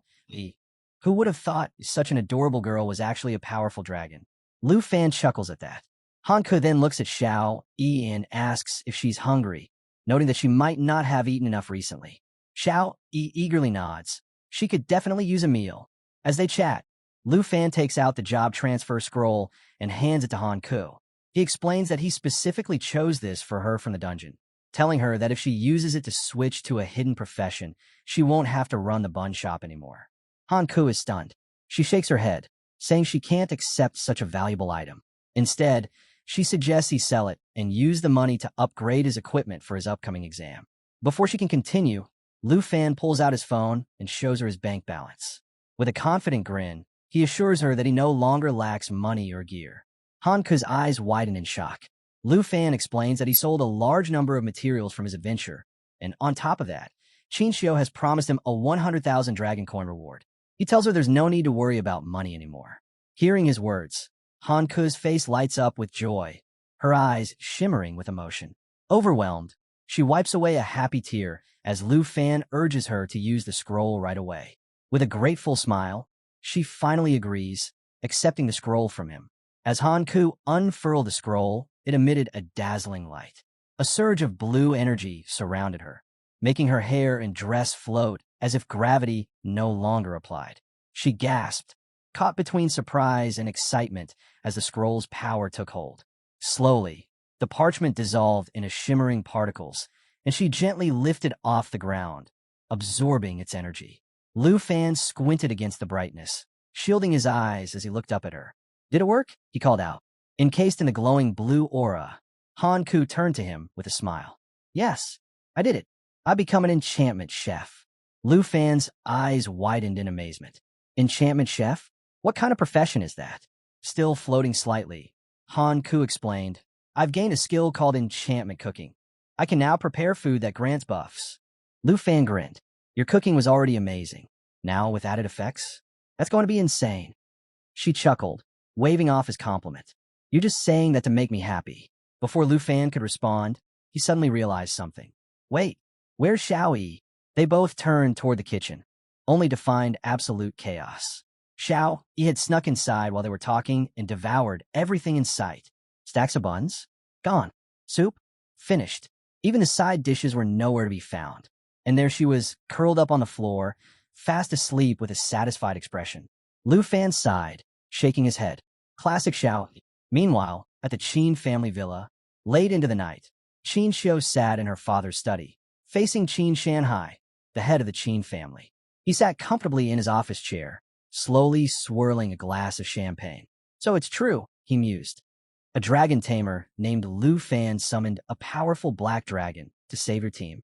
Who would have thought such an adorable girl was actually a powerful dragon? Lufan chuckles at that. Hanku then looks at Xiao and asks if she's hungry, noting that she might not have eaten enough recently. Xiao eagerly nods. She could definitely use a meal. As they chat, Lufan takes out the job transfer scroll and hands it to Hanku. He explains that he specifically chose this for her from the dungeon, telling her that if she uses it to switch to a hidden profession, she won't have to run the bun shop anymore. Hanku is stunned. She shakes her head, saying she can't accept such a valuable item. Instead, she suggests he sell it and use the money to upgrade his equipment for his upcoming exam. Before she can continue, Lufan pulls out his phone and shows her his bank balance. With a confident grin, he assures her that he no longer lacks money or gear. Hanku's eyes widen in shock. Lufan explains that he sold a large number of materials from his adventure, and on top of that, Qin has promised him a 100,000 dragon coin reward. He tells her there's no need to worry about money anymore. Hearing his words, Hanku's face lights up with joy, her eyes shimmering with emotion. Overwhelmed, she wipes away a happy tear as Lufan urges her to use the scroll right away. With a grateful smile, she finally agrees, accepting the scroll from him. As Hanku unfurled the scroll, it emitted a dazzling light. A surge of blue energy surrounded her, making her hair and dress float as if gravity no longer applied. She gasped, caught between surprise and excitement as the scroll's power took hold. Slowly, the parchment dissolved into shimmering particles, and she gently lifted off the ground, absorbing its energy. Lufan squinted against the brightness, shielding his eyes as he looked up at her. Did it work? He called out. Encased in the glowing blue aura, Han Ku turned to him with a smile. Yes, I did it. I become an enchantment chef. Lufan's eyes widened in amazement. Enchantment chef? What kind of profession is that? Still floating slightly, Han Ku explained, I've gained a skill called enchantment cooking. I can now prepare food that grants buffs. Lufan grinned. Your cooking was already amazing. Now with added effects? That's going to be insane. She chuckled, waving off his compliment. You're just saying that to make me happy. Before Lufan could respond, he suddenly realized something. Wait, where's Xiao? They both turned toward the kitchen, only to find absolute chaos. Xiao, he had snuck inside while they were talking and devoured everything in sight. Stacks of buns? Gone. Soup? Finished. Even the side dishes were nowhere to be found. And there she was, curled up on the floor, fast asleep with a satisfied expression. Lufan sighed, shaking his head. Classic Xiao. Meanwhile, at the Qin family villa, late into the night, Qin Xiao sat in her father's study, facing Qin Shanhai, the head of the Qin family. He sat comfortably in his office chair, slowly swirling a glass of champagne. So it's true, he mused. A dragon tamer named Lufan summoned a powerful black dragon to save your team.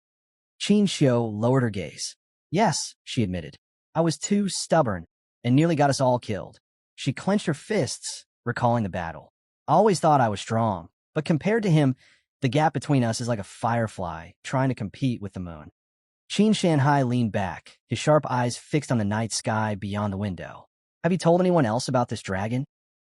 Qin Xiao lowered her gaze. Yes, she admitted. I was too stubborn and nearly got us all killed. She clenched her fists, recalling the battle. I always thought I was strong, but compared to him, the gap between us is like a firefly trying to compete with the moon. Qin Shanhai leaned back, his sharp eyes fixed on the night sky beyond the window. Have you told anyone else about this dragon?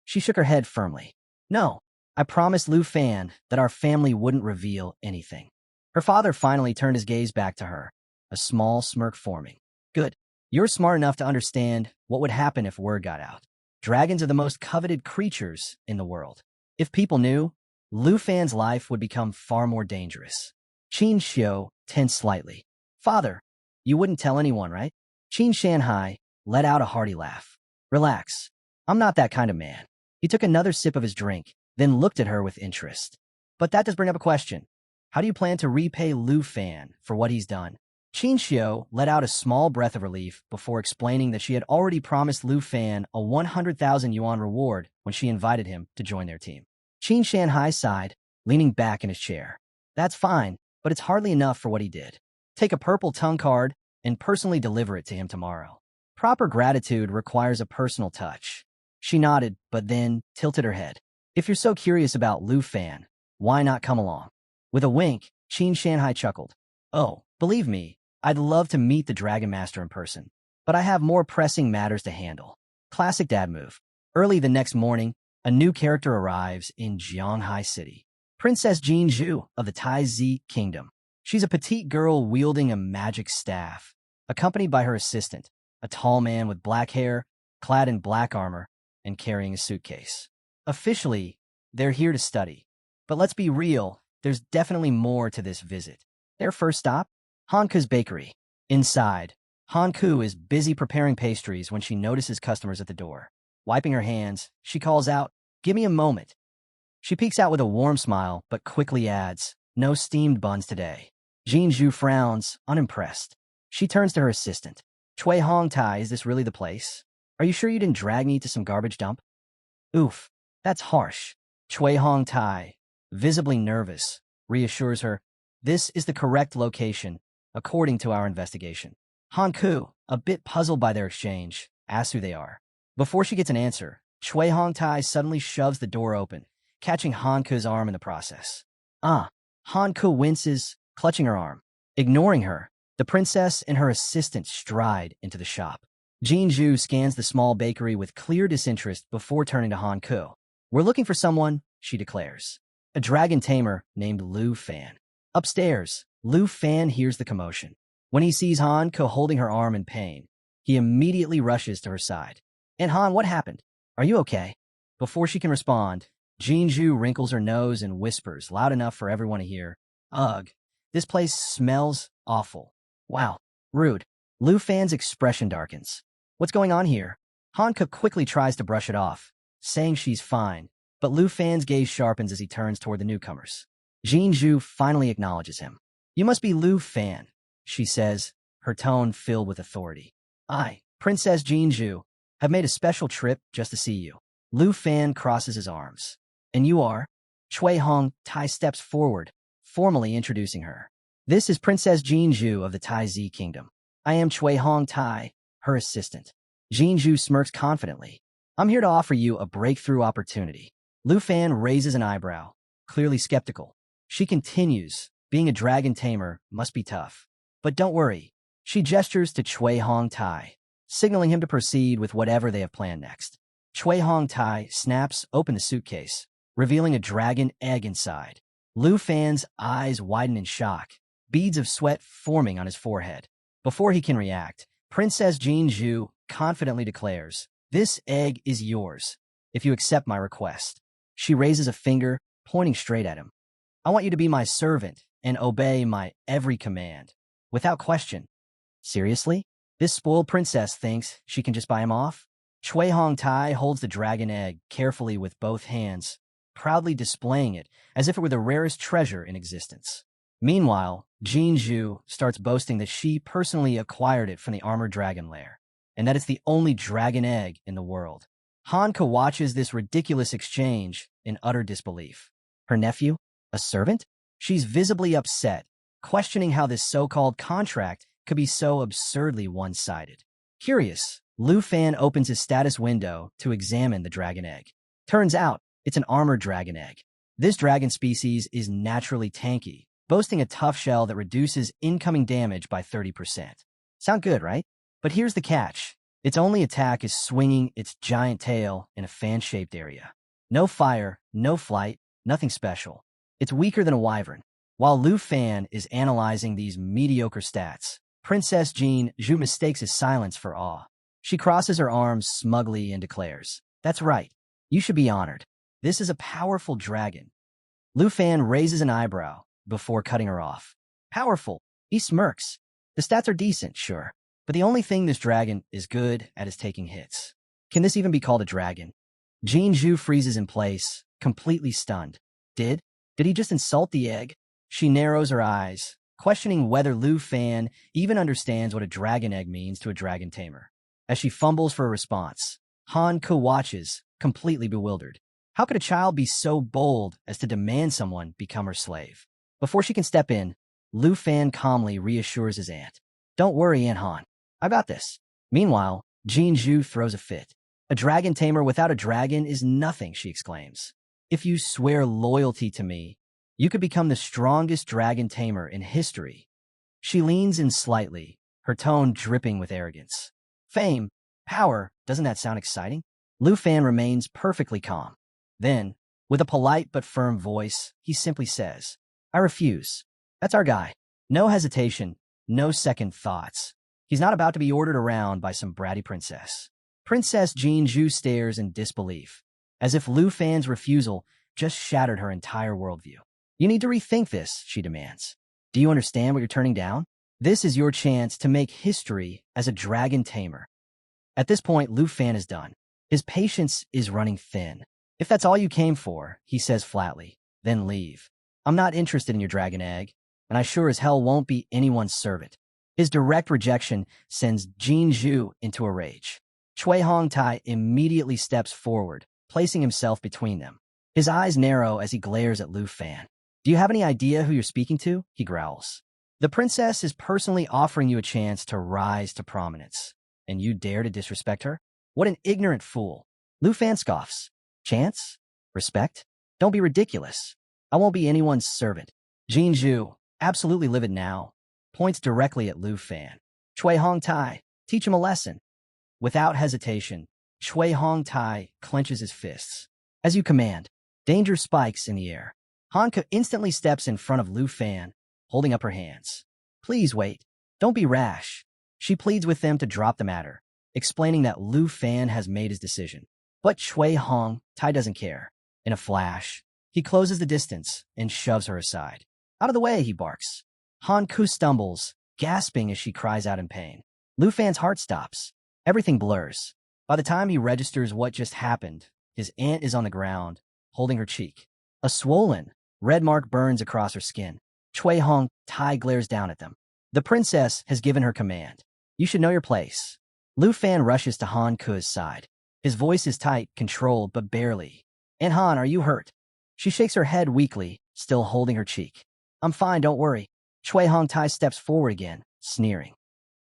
She shook her head firmly. No, I promised Lufan that our family wouldn't reveal anything. Her father finally turned his gaze back to her, a small smirk forming. Good. You're smart enough to understand what would happen if word got out. Dragons are the most coveted creatures in the world. If people knew, Lufan's life would become far more dangerous. Qin Xiao tensed slightly. Father, you wouldn't tell anyone, right? Qin Shanhai let out a hearty laugh. Relax. I'm not that kind of man. He took another sip of his drink, then looked at her with interest. But that does bring up a question. How do you plan to repay Lufan for what he's done? Qin Xiao let out a small breath of relief before explaining that she had already promised Lufan a 100,000 yuan reward when she invited him to join their team. Qin Shanhai sighed, leaning back in his chair. That's fine, but it's hardly enough for what he did. Take a purple tongue card and personally deliver it to him tomorrow. Proper gratitude requires a personal touch. She nodded, but then tilted her head. If you're so curious about Lufan, why not come along? With a wink, Qin Shanhai chuckled. Oh, believe me, I'd love to meet the Dragon Master in person, but I have more pressing matters to handle. Classic dad move. Early the next morning, a new character arrives in Jianghai City. Princess Jin Zhu of the Taizi Kingdom. She's a petite girl wielding a magic staff, accompanied by her assistant, a tall man with black hair, clad in black armor, and carrying a suitcase. Officially, they're here to study. But let's be real, there's definitely more to this visit. Their first stop? Hanku's bakery. Inside, Hanku is busy preparing pastries when she notices customers at the door. Wiping her hands, she calls out, "Give me a moment." She peeks out with a warm smile, but quickly adds, "No steamed buns today." Jin Zhu frowns, unimpressed. She turns to her assistant. "Chui Hong Tai, is this really the place? Are you sure you didn't drag me to some garbage dump?" Oof, that's harsh. Chui Hong Tai, visibly nervous, reassures her, "This is the correct location, according to our investigation." Hanku, a bit puzzled by their exchange, asks who they are. Before she gets an answer, Chui Hong Tai suddenly shoves the door open, catching Hanku's arm in the process. Hanku winces, clutching her arm. Ignoring her, the princess and her assistant stride into the shop. Jin Zhu scans the small bakery with clear disinterest before turning to Hanku. "We're looking for someone," she declares. "A dragon tamer named Lufan." Upstairs, Lufan hears the commotion. When he sees Hanku holding her arm in pain, he immediately rushes to her side. "And Han, what happened? Are you okay?" Before she can respond, Jin Zhu wrinkles her nose and whispers loud enough for everyone to hear, "Ugh, this place smells awful." "Wow, rude." Lufan's expression darkens. "What's going on here?" Hanku quickly tries to brush it off, saying she's fine, but Lufan's gaze sharpens as he turns toward the newcomers. Jin Zhu finally acknowledges him. "You must be Lufan," she says, her tone filled with authority. "I, Princess Jin Zhu, have made a special trip just to see you." Lufan crosses his arms. And you are? Chui Hong Tai steps forward, formally introducing her. This is Princess Jinju of the Tai Zi Kingdom. I am Chui Hong Tai, her assistant. Jinju smirks confidently. I'm here to offer you a breakthrough opportunity. Lufan raises an eyebrow, clearly skeptical. She continues, being a dragon tamer must be tough. But don't worry. She gestures to Chui Hong Tai, signaling him to proceed with whatever they have planned next. Chui Hong Tai snaps open the suitcase, revealing a dragon egg inside. Lufan's eyes widen in shock, beads of sweat forming on his forehead. Before he can react, Princess Jinju confidently declares, "This egg is yours, if you accept my request." She raises a finger, pointing straight at him. "I want you to be my servant and obey my every command, without question." Seriously? This spoiled princess thinks she can just buy him off? Chui Hong Tai holds the dragon egg carefully with both hands, proudly displaying it as if it were the rarest treasure in existence. Meanwhile, Jinju starts boasting that she personally acquired it from the armored dragon lair, and that it's the only dragon egg in the world. Hanka watches this ridiculous exchange in utter disbelief. Her nephew? A servant? She's visibly upset, questioning how this so-called contract could be so absurdly one-sided. Curious, Lufan opens his status window to examine the dragon egg. Turns out, it's an armored dragon egg. This dragon species is naturally tanky, boasting a tough shell that reduces incoming damage by 30%. Sound good, right? But here's the catch. Its only attack is swinging its giant tail in a fan-shaped area. No fire, no flight, nothing special. It's weaker than a wyvern. While Lufan is analyzing these mediocre stats, Princess Jinju mistakes his silence for awe. She crosses her arms smugly and declares, "That's right. You should be honored. This is a powerful dragon." Lufan raises an eyebrow before cutting her off. Powerful? He smirks. The stats are decent, sure. But the only thing this dragon is good at is taking hits. Can this even be called a dragon? Jinju freezes in place, completely stunned. Did he just insult the egg? She narrows her eyes, questioning whether Lufan even understands what a dragon egg means to a dragon tamer. As she fumbles for a response, Hanka watches, completely bewildered. How could a child be so bold as to demand someone become her slave? Before she can step in, Lufan calmly reassures his aunt. "Don't worry, Aunt Han. I got this." Meanwhile, Jinju throws a fit. "A dragon tamer without a dragon is nothing," she exclaims. "If you swear loyalty to me, you could become the strongest dragon tamer in history." She leans in slightly, her tone dripping with arrogance. "Fame, power, doesn't that sound exciting?" Lufan remains perfectly calm. Then, with a polite but firm voice, he simply says, "I refuse. That's our guy. No hesitation, no second thoughts. He's not about to be ordered around by some bratty princess." Princess Jinju stares in disbelief, as if Lufan's refusal just shattered her entire worldview. "You need to rethink this," she demands. "Do you understand what you're turning down? This is your chance to make history as a dragon tamer." At this point, Lufan is done. His patience is running thin. "If that's all you came for," he says flatly, "then leave. I'm not interested in your dragon egg, and I sure as hell won't be anyone's servant." His direct rejection sends Jinju into a rage. Chui Hong Tai immediately steps forward, placing himself between them. His eyes narrow as he glares at Lufan. "Do you have any idea who you're speaking to?" he growls. "The princess is personally offering you a chance to rise to prominence, and you dare to disrespect her? What an ignorant fool." Lufan scoffs. "Chance? Respect? Don't be ridiculous. I won't be anyone's servant." Jinju, absolutely livid now, points directly at Lufan. "Chui Hong Tai, teach him a lesson." Without hesitation, Chui Hong Tai clenches his fists. "As you command." Danger spikes in the air. Hanka instantly steps in front of Lufan, holding up her hands. "Please wait. Don't be rash." She pleads with them to drop the matter, explaining that Lufan has made his decision. But Chui Hong Tai doesn't care. In a flash, he closes the distance and shoves her aside. "Out of the way," he barks. Hanku stumbles, gasping as she cries out in pain. Lufan's heart stops. Everything blurs. By the time he registers what just happened, his aunt is on the ground, holding her cheek. A swollen, red mark burns across her skin. Chui Hong Tai glares down at them. "The princess has given her command. You should know your place." Lufan rushes to Han Ku's side. His voice is tight, controlled, but barely. "Aunt Han, are you hurt?" She shakes her head weakly, still holding her cheek. "I'm fine, don't worry." Chui Hongtai steps forward again, sneering.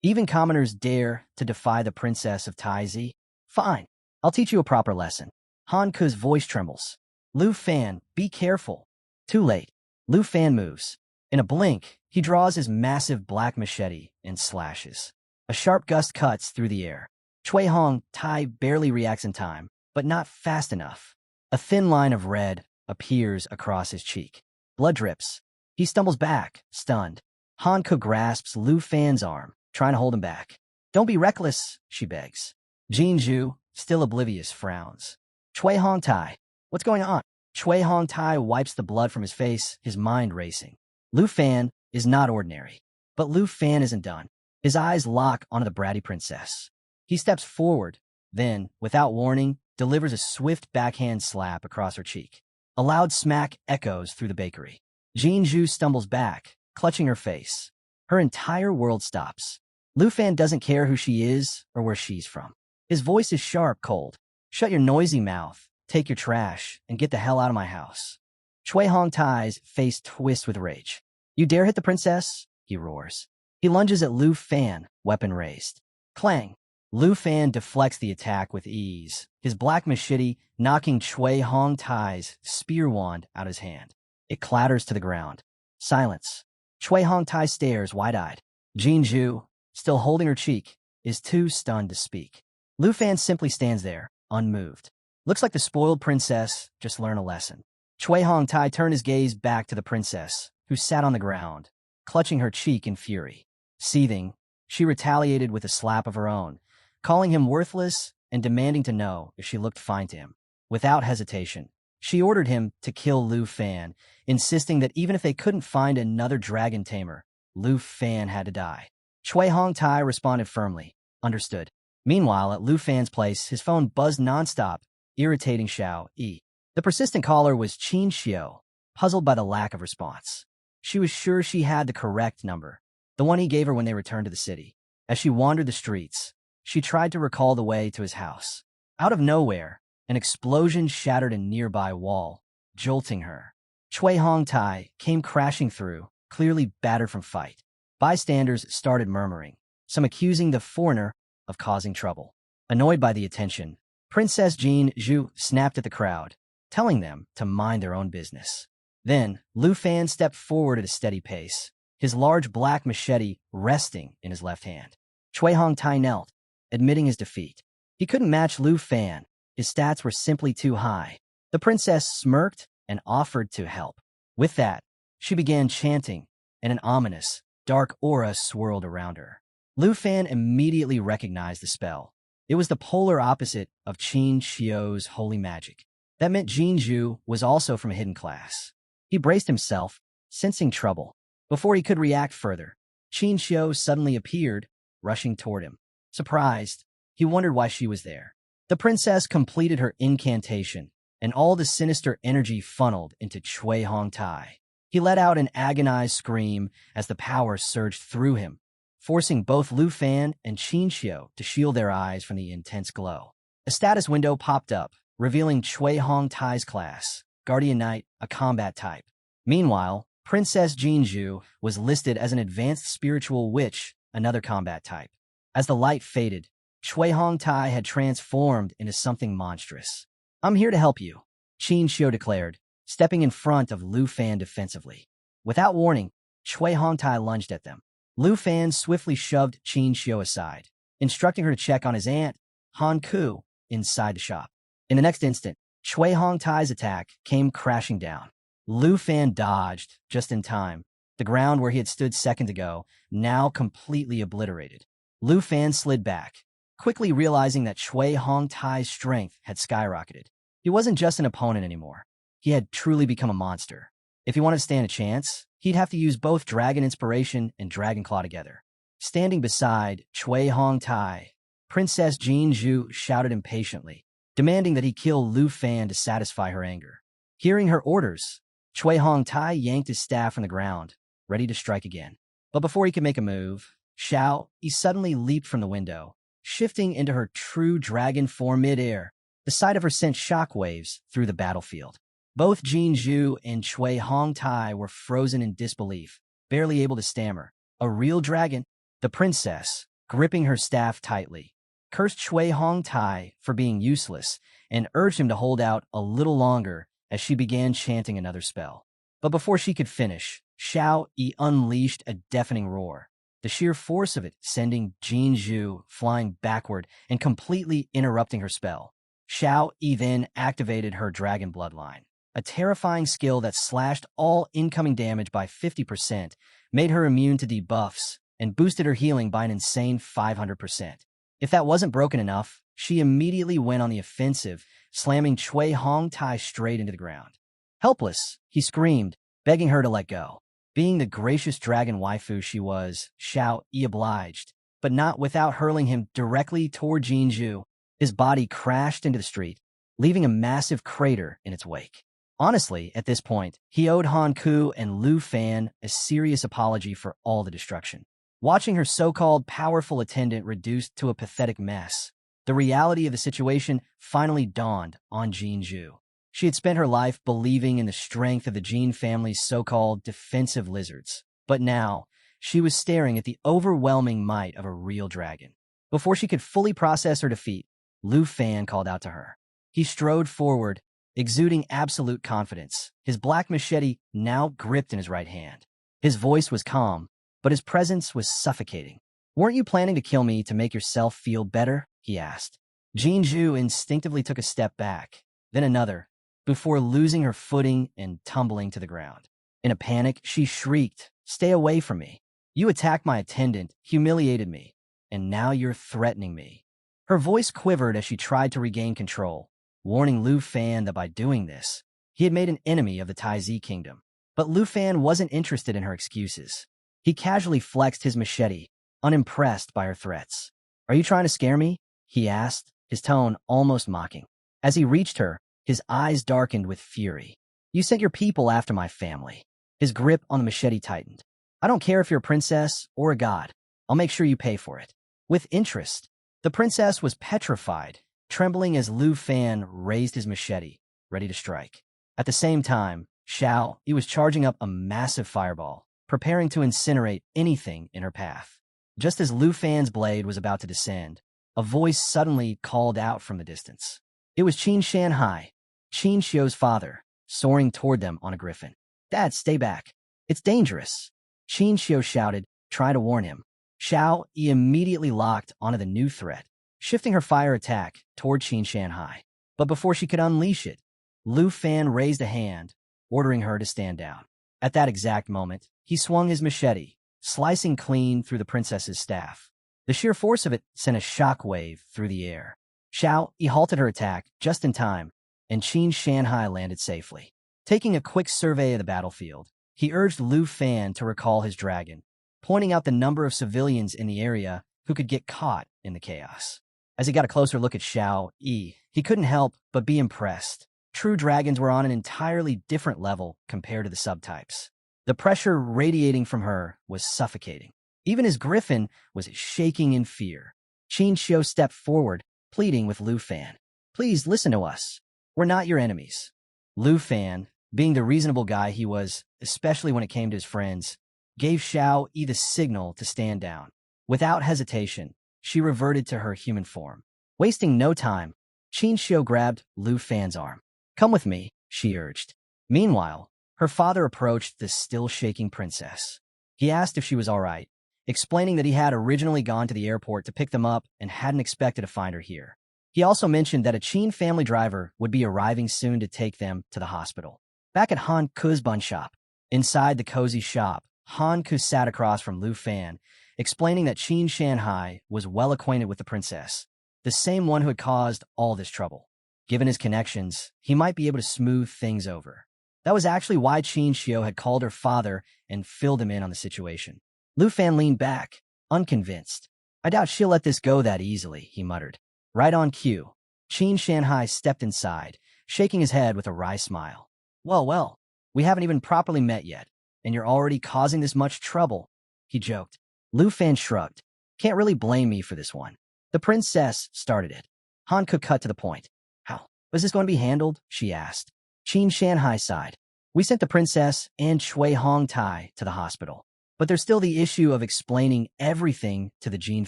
"Even commoners dare to defy the princess of Taizi? Fine, I'll teach you a proper lesson." Han Ku's voice trembles. "Lufan, be careful." Too late. Lufan moves. In a blink, he draws his massive black machete and slashes. A sharp gust cuts through the air. Chui Hong Tai barely reacts in time, but not fast enough. A thin line of red appears across his cheek. Blood drips. He stumbles back, stunned. Han Ku grasps Lufan's arm, trying to hold him back. "Don't be reckless," she begs. Jin Zhu, still oblivious, frowns. "Chui Hong Tai, what's going on?" Chui Hong Tai wipes the blood from his face, his mind racing. Lufan is not ordinary. But Lufan isn't done. His eyes lock onto the bratty princess. He steps forward, then, without warning, delivers a swift backhand slap across her cheek. A loud smack echoes through the bakery. Jin Zhu stumbles back, clutching her face. Her entire world stops. Lufan doesn't care who she is or where she's from. His voice is sharp, cold. "Shut your noisy mouth, take your trash, and get the hell out of my house." Chui Hong Tai's face twists with rage. "You dare hit the princess?" he roars. He lunges at Lufan, weapon raised. Clang! Lufan deflects the attack with ease, his black machete knocking Chui Hong Tai's spear wand out his hand. It clatters to the ground. Silence. Chui Hong Tai stares wide-eyed. Jin Zhu, still holding her cheek, is too stunned to speak. Lufan simply stands there, unmoved. Looks like the spoiled princess just learned a lesson. Chui Hong Tai turned his gaze back to the princess, who sat on the ground, clutching her cheek in fury. Seething, she retaliated with a slap of her own, calling him worthless and demanding to know if she looked fine to him. Without hesitation, she ordered him to kill Lufan, insisting that even if they couldn't find another dragon tamer, Lufan had to die. Chui Hong Tai responded firmly, "Understood." Meanwhile, at Lufan's place, his phone buzzed nonstop, irritating Xiao E. The persistent caller was Qin Xiao, puzzled by the lack of response. She was sure she had the correct number, the one he gave her when they returned to the city. As she wandered the streets, she tried to recall the way to his house. Out of nowhere, an explosion shattered a nearby wall, jolting her. Chui Hong Tai came crashing through, clearly battered from fight. Bystanders started murmuring, some accusing the foreigner of causing trouble. Annoyed by the attention, Princess Jin Zhu snapped at the crowd, telling them to mind their own business. Then, Lufan stepped forward at a steady pace, his large black machete resting in his left hand. Chui Hong Tai knelt, admitting his defeat. He couldn't match Lufan. His stats were simply too high. The princess smirked and offered to help. With that, she began chanting, and an ominous, dark aura swirled around her. Lufan immediately recognized the spell. It was the polar opposite of Qin Xiao's holy magic. That meant Jin Zhu was also from a hidden class. He braced himself, sensing trouble. Before he could react further, Qin Xiao suddenly appeared, rushing toward him. Surprised, he wondered why she was there. The princess completed her incantation, and all the sinister energy funneled into Chui Hong Tai. He let out an agonized scream as the power surged through him, forcing both Lufan and Qin Xiao to shield their eyes from the intense glow. A status window popped up, revealing Chui Hong Tai's class, Guardian Knight, a combat type. Meanwhile, Princess Jin Zhu was listed as an advanced spiritual witch, another combat type. As the light faded, Chui Hong Tai had transformed into something monstrous. "I'm here to help you," Qin Xiao declared, stepping in front of Lufan defensively. Without warning, Chui Hong Tai lunged at them. Lufan swiftly shoved Qin Xiao aside, instructing her to check on his aunt, Han Ku, inside the shop. In the next instant, Chui Hong Tai's attack came crashing down. Lufan dodged just in time, the ground where he had stood seconds ago, now completely obliterated. Lufan slid back, quickly realizing that Chui Hong Tai's strength had skyrocketed. He wasn't just an opponent anymore. He had truly become a monster. If he wanted to stand a chance, he'd have to use both Dragon Inspiration and Dragon Claw together. Standing beside Chui Hong Tai, Princess Jin Zhu shouted impatiently, demanding that he kill Lufan to satisfy her anger. Hearing her orders, Chui Hong Tai yanked his staff from the ground, ready to strike again. But before he could make a move, Xiao, he suddenly leaped from the window, shifting into her true dragon form mid-air. The sight of her sent shockwaves through the battlefield. Both Jin Zhu and Cui Hongtai were frozen in disbelief, barely able to stammer. A real dragon? The princess, gripping her staff tightly, cursed Cui Hongtai for being useless and urged him to hold out a little longer as she began chanting another spell. But before she could finish, Xiao Yi unleashed a deafening roar, the sheer force of it sending Jin Zhu flying backward and completely interrupting her spell. Xiao Yi then activated her dragon bloodline, a terrifying skill that slashed all incoming damage by 50%, made her immune to debuffs, and boosted her healing by an insane 500%. If that wasn't broken enough, she immediately went on the offensive, slamming Cui Hongtai straight into the ground. Helpless, he screamed, begging her to let go. Being the gracious dragon waifu she was, Xiao Yi obliged, but not without hurling him directly toward Jin Zhu. His body crashed into the street, leaving a massive crater in its wake. Honestly, at this point, he owed Han Ku and Lufan a serious apology for all the destruction. Watching her so-called powerful attendant reduced to a pathetic mess, the reality of the situation finally dawned on Jin Zhu. She had spent her life believing in the strength of the Qin family's so-called defensive lizards, but now she was staring at the overwhelming might of a real dragon. Before she could fully process her defeat, Lufan called out to her. He strode forward, exuding absolute confidence, his black machete now gripped in his right hand. His voice was calm, but his presence was suffocating. "Weren't you planning to kill me to make yourself feel better?" he asked. Jin Zhu instinctively took a step back, then another, before losing her footing and tumbling to the ground. In a panic, she shrieked, "Stay away from me. You attacked my attendant, humiliated me, and now you're threatening me." Her voice quivered as she tried to regain control, warning Lufan that by doing this, he had made an enemy of the Taizi kingdom. But Lufan wasn't interested in her excuses. He casually flexed his machete, unimpressed by her threats. "Are you trying to scare me?" he asked, his tone almost mocking. As he reached her, his eyes darkened with fury. "You sent your people after my family." His grip on the machete tightened. "I don't care if you're a princess or a god. I'll make sure you pay for it." With interest, the princess was petrified, trembling as Lufan raised his machete, ready to strike. At the same time, Xiao Yi was charging up a massive fireball, preparing to incinerate anything in her path. Just as Lufan's blade was about to descend, a voice suddenly called out from the distance. It was Qin Shanhai, Qin Xiao's father, soaring toward them on a griffin. "Dad, stay back. It's dangerous." Qin Xiao shouted, trying to warn him. Xiao Yi immediately locked onto the new threat, shifting her fire attack toward Qin Shanhai. But before she could unleash it, Lufan raised a hand, ordering her to stand down. At that exact moment, he swung his machete, slicing clean through the princess's staff. The sheer force of it sent a shockwave through the air. Xiao Yi halted her attack just in time, and Qin Shanhai landed safely. Taking a quick survey of the battlefield, he urged Lufan to recall his dragon, pointing out the number of civilians in the area who could get caught in the chaos. As he got a closer look at Xiao Yi, he couldn't help but be impressed. True dragons were on an entirely different level compared to the subtypes. The pressure radiating from her was suffocating. Even his griffin was shaking in fear. Qin Xiao stepped forward, pleading with Lufan. "Please listen to us. We're not your enemies." Lufan, being the reasonable guy he was, especially when it came to his friends, gave Xiao Yi the signal to stand down. Without hesitation, she reverted to her human form. Wasting no time, Qin Xiao grabbed Lufan's arm. "Come with me," she urged. Meanwhile, her father approached the still-shaking princess. He asked if she was all right, explaining that he had originally gone to the airport to pick them up and hadn't expected to find her here. He also mentioned that a Qin family driver would be arriving soon to take them to the hospital. Back at Han Ku's bun shop, inside the cozy shop, Han Ku sat across from Lufan, explaining that Qin Shanhai was well acquainted with the princess, the same one who had caused all this trouble. Given his connections, he might be able to smooth things over. That was actually why Qin Xiao had called her father and filled him in on the situation. Lufan leaned back, unconvinced. "I doubt she'll let this go that easily," he muttered. Right on cue, Qin Shanhai stepped inside, shaking his head with a wry smile. Well, we haven't even properly met yet, and you're already causing this much trouble," he joked. Lufan shrugged. "Can't really blame me for this one. The princess started it. Han could cut to the point. How was this going to be handled? She asked. Qin Shanhai sighed. We sent the princess and Shui Hong Tai to the hospital. But there's still the issue of explaining everything to the Qin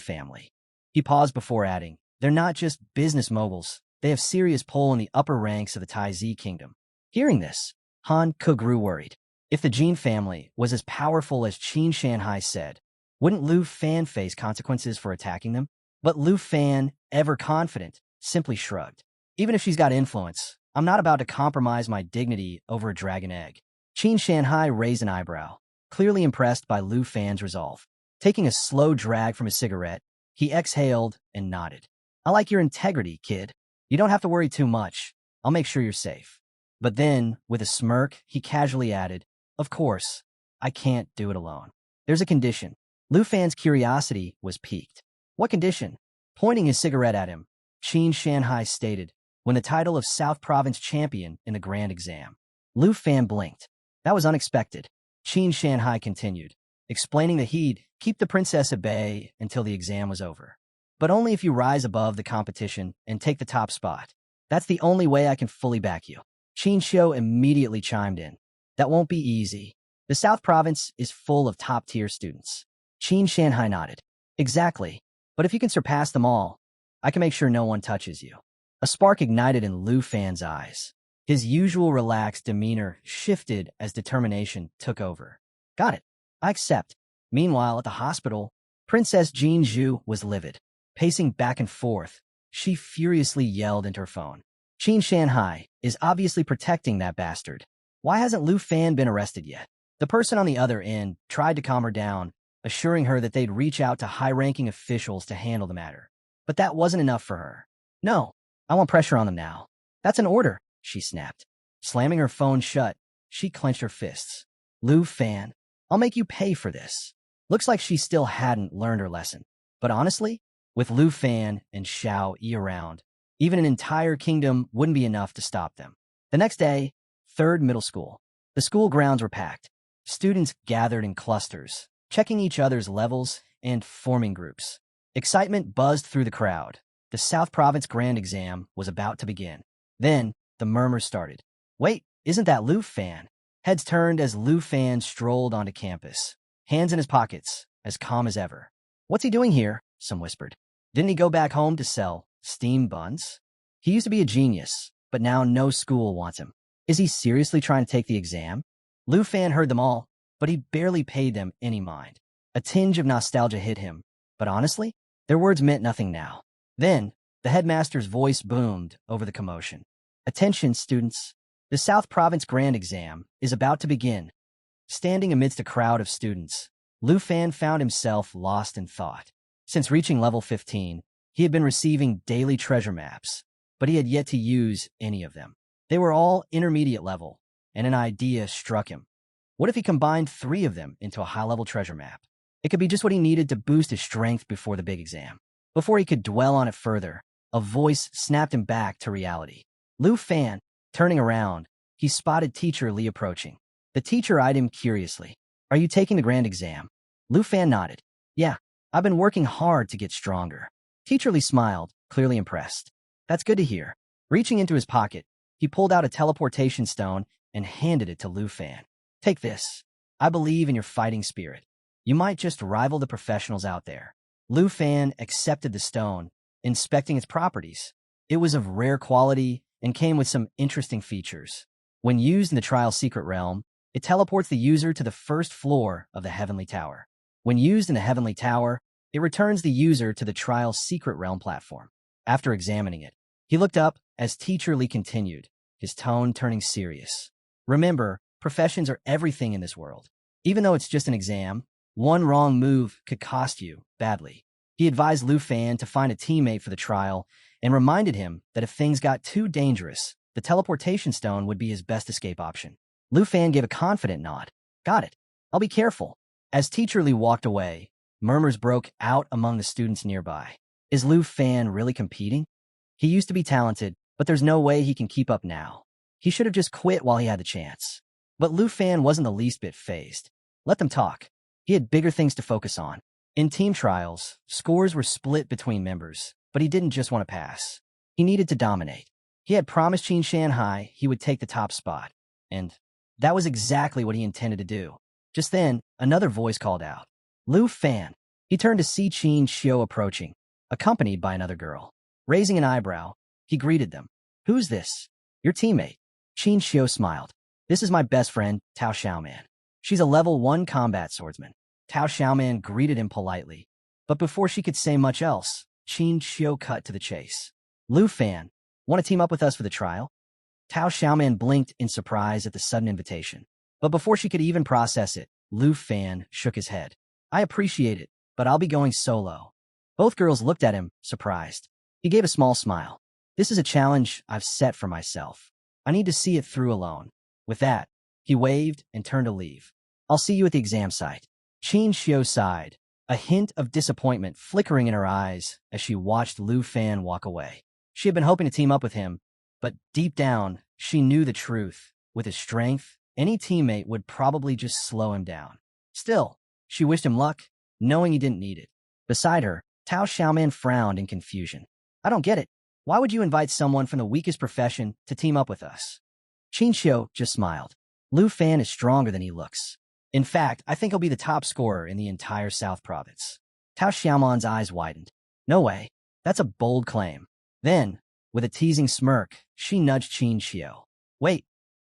family. He paused before adding, they're not just business moguls. They have serious pull in the upper ranks of the Taizi kingdom. Hearing this, Han Ke grew worried. If the Qin family was as powerful as Qin Shanhai said, wouldn't Lufan face consequences for attacking them? But Lufan, ever confident, simply shrugged. Even if she's got influence, I'm not about to compromise my dignity over a dragon egg. Qin Shanhai raised an eyebrow, clearly impressed by Lufan's resolve. Taking a slow drag from his cigarette, he exhaled and nodded. I like your integrity, kid. You don't have to worry too much. I'll make sure you're safe. But then, with a smirk, he casually added, of course, I can't do it alone. There's a condition. Lufan's curiosity was piqued. What condition? Pointing his cigarette at him, Qin Shanhai stated, when the title of South Province champion in the grand exam. Lufan blinked. That was unexpected. Qin Shanhai continued, explaining that he'd keep the princess at bay until the exam was over. But only if you rise above the competition and take the top spot. That's the only way I can fully back you. Qin Xiao immediately chimed in. That won't be easy. The South Province is full of top-tier students. Qin Shanhai nodded. Exactly. But if you can surpass them all, I can make sure no one touches you. A spark ignited in Lufan's eyes. His usual relaxed demeanor shifted as determination took over. Got it. I accept. Meanwhile, at the hospital, Princess Jin Zhu was livid. Pacing back and forth, she furiously yelled into her phone. Qin Shanhai is obviously protecting that bastard. Why hasn't Lufan been arrested yet? The person on the other end tried to calm her down, assuring her that they'd reach out to high-ranking officials to handle the matter. But that wasn't enough for her. No, I want pressure on them now. That's an order, she snapped. Slamming her phone shut, she clenched her fists. Lufan, I'll make you pay for this. Looks like she still hadn't learned her lesson. But honestly, with Lufan and Xiao Yi around, even an entire kingdom wouldn't be enough to stop them. The next day, 3rd middle school. The school grounds were packed. Students gathered in clusters, checking each other's levels and forming groups. Excitement buzzed through the crowd. The South Province Grand Exam was about to begin. Then, the murmurs started. Wait, isn't that Lufan? Heads turned as Lufan strolled onto campus, hands in his pockets, as calm as ever. What's he doing here? Some whispered. Didn't he go back home to sell steamed buns? He used to be a genius, but now no school wants him. Is he seriously trying to take the exam? Lufan heard them all, but he barely paid them any mind. A tinge of nostalgia hit him, but honestly, their words meant nothing now. Then, the headmaster's voice boomed over the commotion. Attention, students. The South Province Grand Exam is about to begin. Standing amidst a crowd of students, Lufan found himself lost in thought. Since reaching level 15, he had been receiving daily treasure maps, but he had yet to use any of them. They were all intermediate level, and an idea struck him. What if he combined 3 of them into a high-level treasure map? It could be just what he needed to boost his strength before the big exam. Before he could dwell on it further, a voice snapped him back to reality. Lufan, turning around, he spotted Teacher Li approaching. The teacher eyed him curiously. Are you taking the grand exam? Lufan nodded. Yeah, I've been working hard to get stronger. Teacher Li smiled, clearly impressed. That's good to hear. Reaching into his pocket, he pulled out a teleportation stone and handed it to Lufan. Take this. I believe in your fighting spirit. You might just rival the professionals out there. Lufan accepted the stone, inspecting its properties. It was of rare quality and came with some interesting features. When used in the Trial Secret Realm, it teleports the user to the first floor of the Heavenly Tower. When used in the Heavenly Tower, it returns the user to the Trial Secret Realm platform. After examining it, he looked up as Teacher Li continued, his tone turning serious. Remember, professions are everything in this world. Even though it's just an exam, one wrong move could cost you badly. He advised Lufan to find a teammate for the trial and reminded him that if things got too dangerous, the teleportation stone would be his best escape option. Lufan gave a confident nod. Got it. I'll be careful. As Teacher Li walked away, murmurs broke out among the students nearby. Is Lufan really competing? He used to be talented, but there's no way he can keep up now. He should have just quit while he had the chance. But Lufan wasn't the least bit fazed. Let them talk. He had bigger things to focus on. In team trials, scores were split between members, but he didn't just want to pass. He needed to dominate. He had promised Qin Shanhai he would take the top spot, and that was exactly what he intended to do. Just then, another voice called out, "Lufan." He turned to see Qin Xiao approaching, accompanied by another girl. Raising an eyebrow, he greeted them. "Who's this?" "Your teammate." Qin Xiao smiled. "This is my best friend, Tao Xiaoman. She's a level 1 combat swordsman." Tao Xiaoman greeted him politely, but before she could say much else, Qin Xiao cut to the chase. "Lufan, want to team up with us for the trial?" Tao Xiaoman blinked in surprise at the sudden invitation, but before she could even process it, Lufan shook his head. "I appreciate it, but I'll be going solo." Both girls looked at him, surprised. He gave a small smile. "This is a challenge I've set for myself. I need to see it through alone." With that, he waved and turned to leave. "I'll see you at the exam site." Qin Xiao sighed, a hint of disappointment flickering in her eyes as she watched Lufan walk away. She had been hoping to team up with him, but deep down, she knew the truth. With his strength, any teammate would probably just slow him down. Still, she wished him luck, knowing he didn't need it. Beside her, Tao Xiaoman frowned in confusion. "I don't get it. Why would you invite someone from the weakest profession to team up with us?" Qin Xiao just smiled. "Lufan is stronger than he looks. In fact, I think he'll be the top scorer in the entire South Province." Tao Xiaoman's eyes widened. "No way. That's a bold claim." Then, with a teasing smirk, she nudged Qin Xiao. "Wait,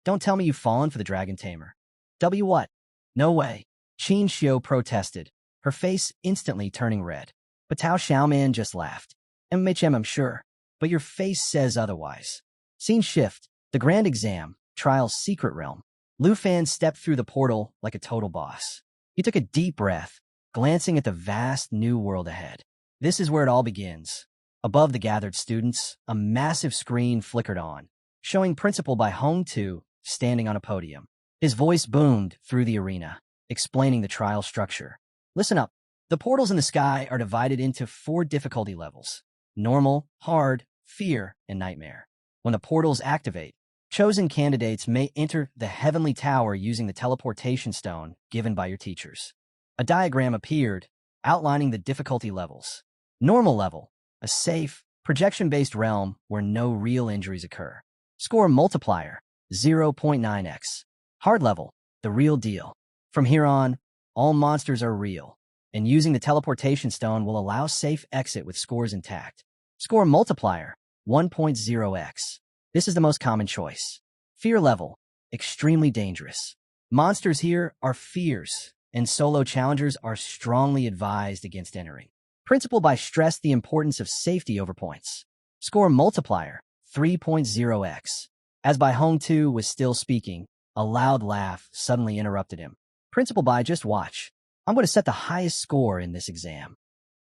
don't tell me you've fallen for the Dragon Tamer." What? "No way." Qin Xiao protested, her face instantly turning red. But Tao Xiaoman just laughed. "MHM, I'm sure, but your face says otherwise." Scene shift, the grand exam, trial's secret realm. Lufan stepped through the portal like a total boss. He took a deep breath, glancing at the vast new world ahead. This is where it all begins. Above the gathered students, a massive screen flickered on, showing Principal by Hong Tu standing on a podium. His voice boomed through the arena, explaining the trial structure. "Listen up. The portals in the sky are divided into 4 difficulty levels: normal, hard, fear, and nightmare. When the portals activate, chosen candidates may enter the Heavenly Tower using the teleportation stone given by your teachers." A diagram appeared, outlining the difficulty levels. Normal level, a safe, projection-based realm where no real injuries occur. Score multiplier, 0.9x. Hard level, the real deal. From here on, all monsters are real, and using the teleportation stone will allow safe exit with scores intact. Score multiplier, 1.0x. This is the most common choice. Fear level, extremely dangerous. Monsters here are fierce, and solo challengers are strongly advised against entering. Principal by stressed the importance of safety over points. Score multiplier, 3.0x. As Bai Hong Tu was still speaking, a loud laugh suddenly interrupted him. Principal Bai, just watch. I'm going to set the highest score in this exam.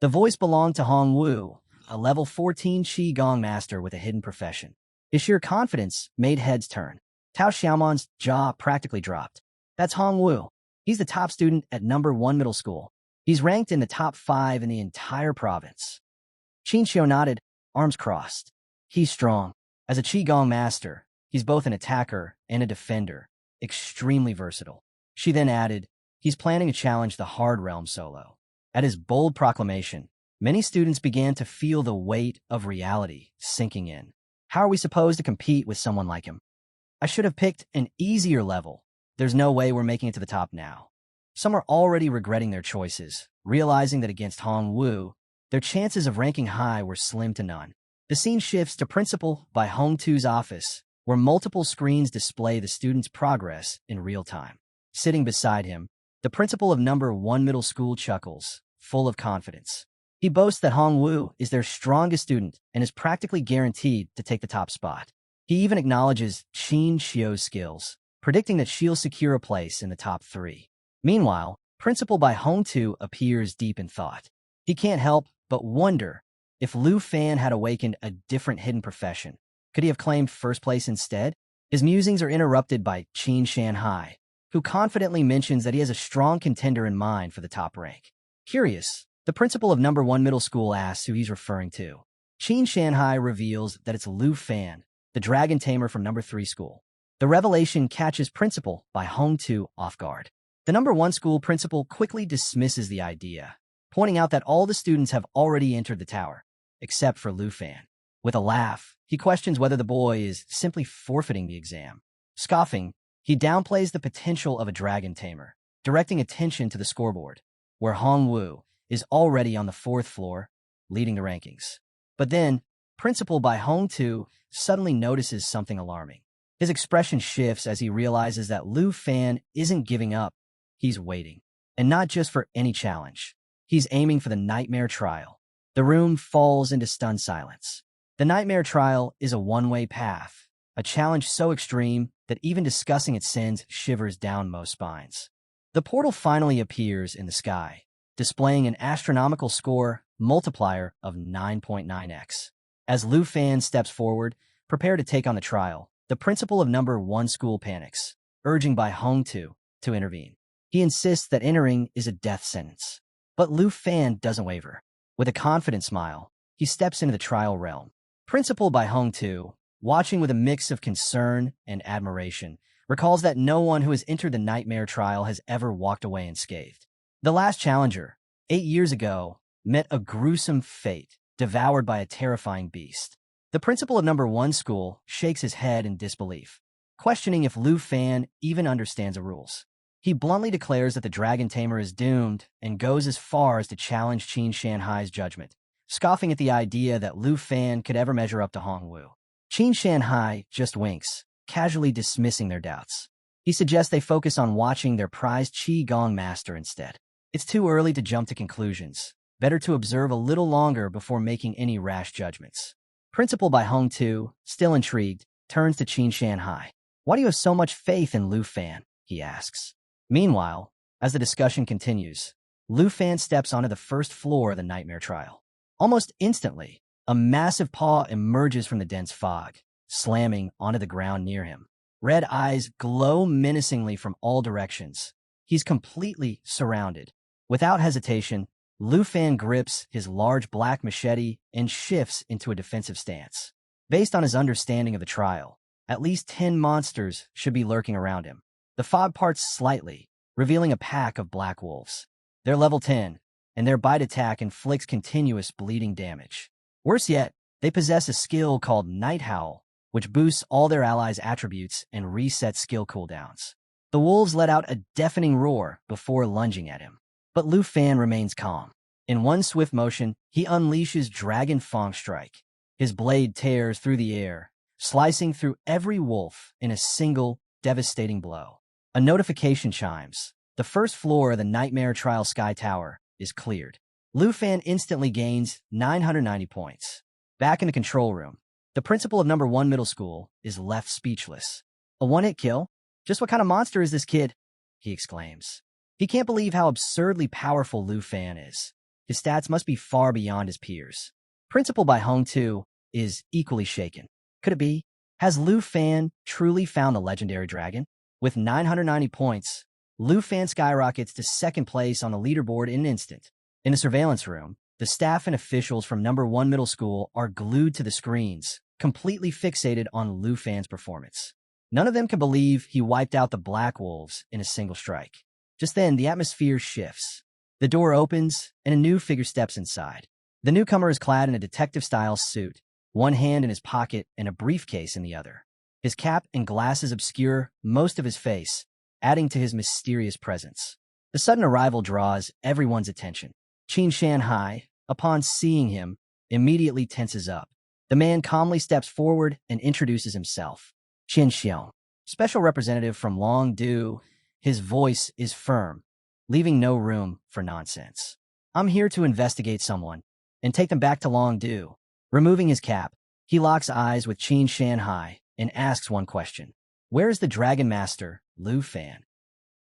The voice belonged to Hong Wu, a level 14 Qi Gong master with a hidden profession. His sheer confidence made heads turn. Tao Xiaoman's jaw practically dropped. That's Hong Wu. He's the top student at number 1 middle school. He's ranked in the top 5 in the entire province. Qin Xiao nodded, arms crossed. He's strong. As a Qigong master, he's both an attacker and a defender, extremely versatile. She then added, he's planning to challenge the hard realm solo. At his bold proclamation, many students began to feel the weight of reality sinking in. How are we supposed to compete with someone like him? I should have picked an easier level. There's no way we're making it to the top now. Some are already regretting their choices, realizing that against Hong Wu, their chances of ranking high were slim to none. The scene shifts to Principal by Hong Tu's office, where multiple screens display the student's progress in real time. Sitting beside him, the principal of number 1 middle school chuckles, full of confidence. He boasts that Hong Wu is their strongest student and is practically guaranteed to take the top spot. He even acknowledges Qin Xiao's skills, predicting that she'll secure a place in the top 3. Meanwhile, Principal by Hong Tu appears deep in thought. He can't help but wonder if Lufan had awakened a different hidden profession. Could he have claimed first place instead? His musings are interrupted by Qin Shanhai, who confidently mentions that he has a strong contender in mind for the top rank. Curious, the principal of number 1 middle school asks who he's referring to. Qin Shanhai reveals that it's Lufan, the dragon tamer from number 3 school. The revelation catches Principal by Hong Tu off guard. The number 1 school principal quickly dismisses the idea, pointing out that all the students have already entered the tower, except for Lufan. With a laugh, he questions whether the boy is simply forfeiting the exam. Scoffing, he downplays the potential of a dragon tamer, directing attention to the scoreboard, where Hongwu is already on the 4th floor, leading the rankings. But then, Principal Bai Hongtu suddenly notices something alarming. His expression shifts as he realizes that Lufan isn't giving up, he's waiting. And not just for any challenge. He's aiming for the Nightmare Trial. The room falls into stunned silence. The Nightmare Trial is a one-way path, a challenge so extreme that even discussing it sends shivers down most spines. The portal finally appears in the sky, displaying an astronomical score multiplier of 9.9x. As Lufan steps forward, prepared to take on the trial, the principal of number 1 school panics, urging Bai Hongtu to intervene. He insists that entering is a death sentence. But Lufan doesn't waver. With a confident smile, he steps into the trial realm. Principal Bai Hongtu, watching with a mix of concern and admiration, recalls that no one who has entered the Nightmare Trial has ever walked away unscathed. The last challenger, 8 years ago, met a gruesome fate, devoured by a terrifying beast. The principal of number 1 school shakes his head in disbelief, questioning if Lufan even understands the rules. He bluntly declares that the Dragon Tamer is doomed and goes as far as to challenge Qin Shanhai's judgment, scoffing at the idea that Lufan could ever measure up to Hongwu. Qin Shanhai just winks, casually dismissing their doubts. He suggests they focus on watching their prized Qi Gong master instead. It's too early to jump to conclusions. Better to observe a little longer before making any rash judgments. Principal Bai Hongtu, still intrigued, turns to Qin Shanhai. Why do you have so much faith in Lufan? He asks. Meanwhile, as the discussion continues, Lufan steps onto the 1st floor of the Nightmare Trial. Almost instantly, a massive paw emerges from the dense fog, slamming onto the ground near him. Red eyes glow menacingly from all directions. He's completely surrounded. Without hesitation, Lufan grips his large black machete and shifts into a defensive stance. Based on his understanding of the trial, at least 10 monsters should be lurking around him. The fog parts slightly, revealing a pack of black wolves. They're level 10, and their bite attack inflicts continuous bleeding damage. Worse yet, they possess a skill called Night Howl, which boosts all their allies' attributes and resets skill cooldowns. The wolves let out a deafening roar before lunging at him. But Lufan remains calm. In one swift motion, he unleashes Dragon Fang Strike. His blade tears through the air, slicing through every wolf in a single, devastating blow. A notification chimes. The 1st floor of the Nightmare Trial Sky Tower is cleared. Lufan instantly gains 990 points. Back in the control room, the principal of number 1 middle school is left speechless. A one-hit kill? Just what kind of monster is this kid? He exclaims. He can't believe how absurdly powerful Lufan is. His stats must be far beyond his peers. Principal Bai Hongtu is equally shaken. Could it be? Has Lufan truly found the legendary dragon? With 990 points, Lufan skyrockets to 2nd place on the leaderboard in an instant. In the surveillance room, the staff and officials from number 1 middle school are glued to the screens, completely fixated on Lufan's performance. None of them can believe he wiped out the Black Wolves in a single strike. Just then, the atmosphere shifts. The door opens, and a new figure steps inside. The newcomer is clad in a detective-style suit, one hand in his pocket and a briefcase in the other. His cap and glasses obscure most of his face, adding to his mysterious presence. The sudden arrival draws everyone's attention. Qin Shanhai, upon seeing him, immediately tenses up. The man calmly steps forward and introduces himself. Qin Xiao, special representative from Longdu. His voice is firm, leaving no room for nonsense. I'm here to investigate someone and take them back to Longdu. Removing his cap, he locks eyes with Qin Shanhai and asks one question. Where is the Dragon Master, Lufan?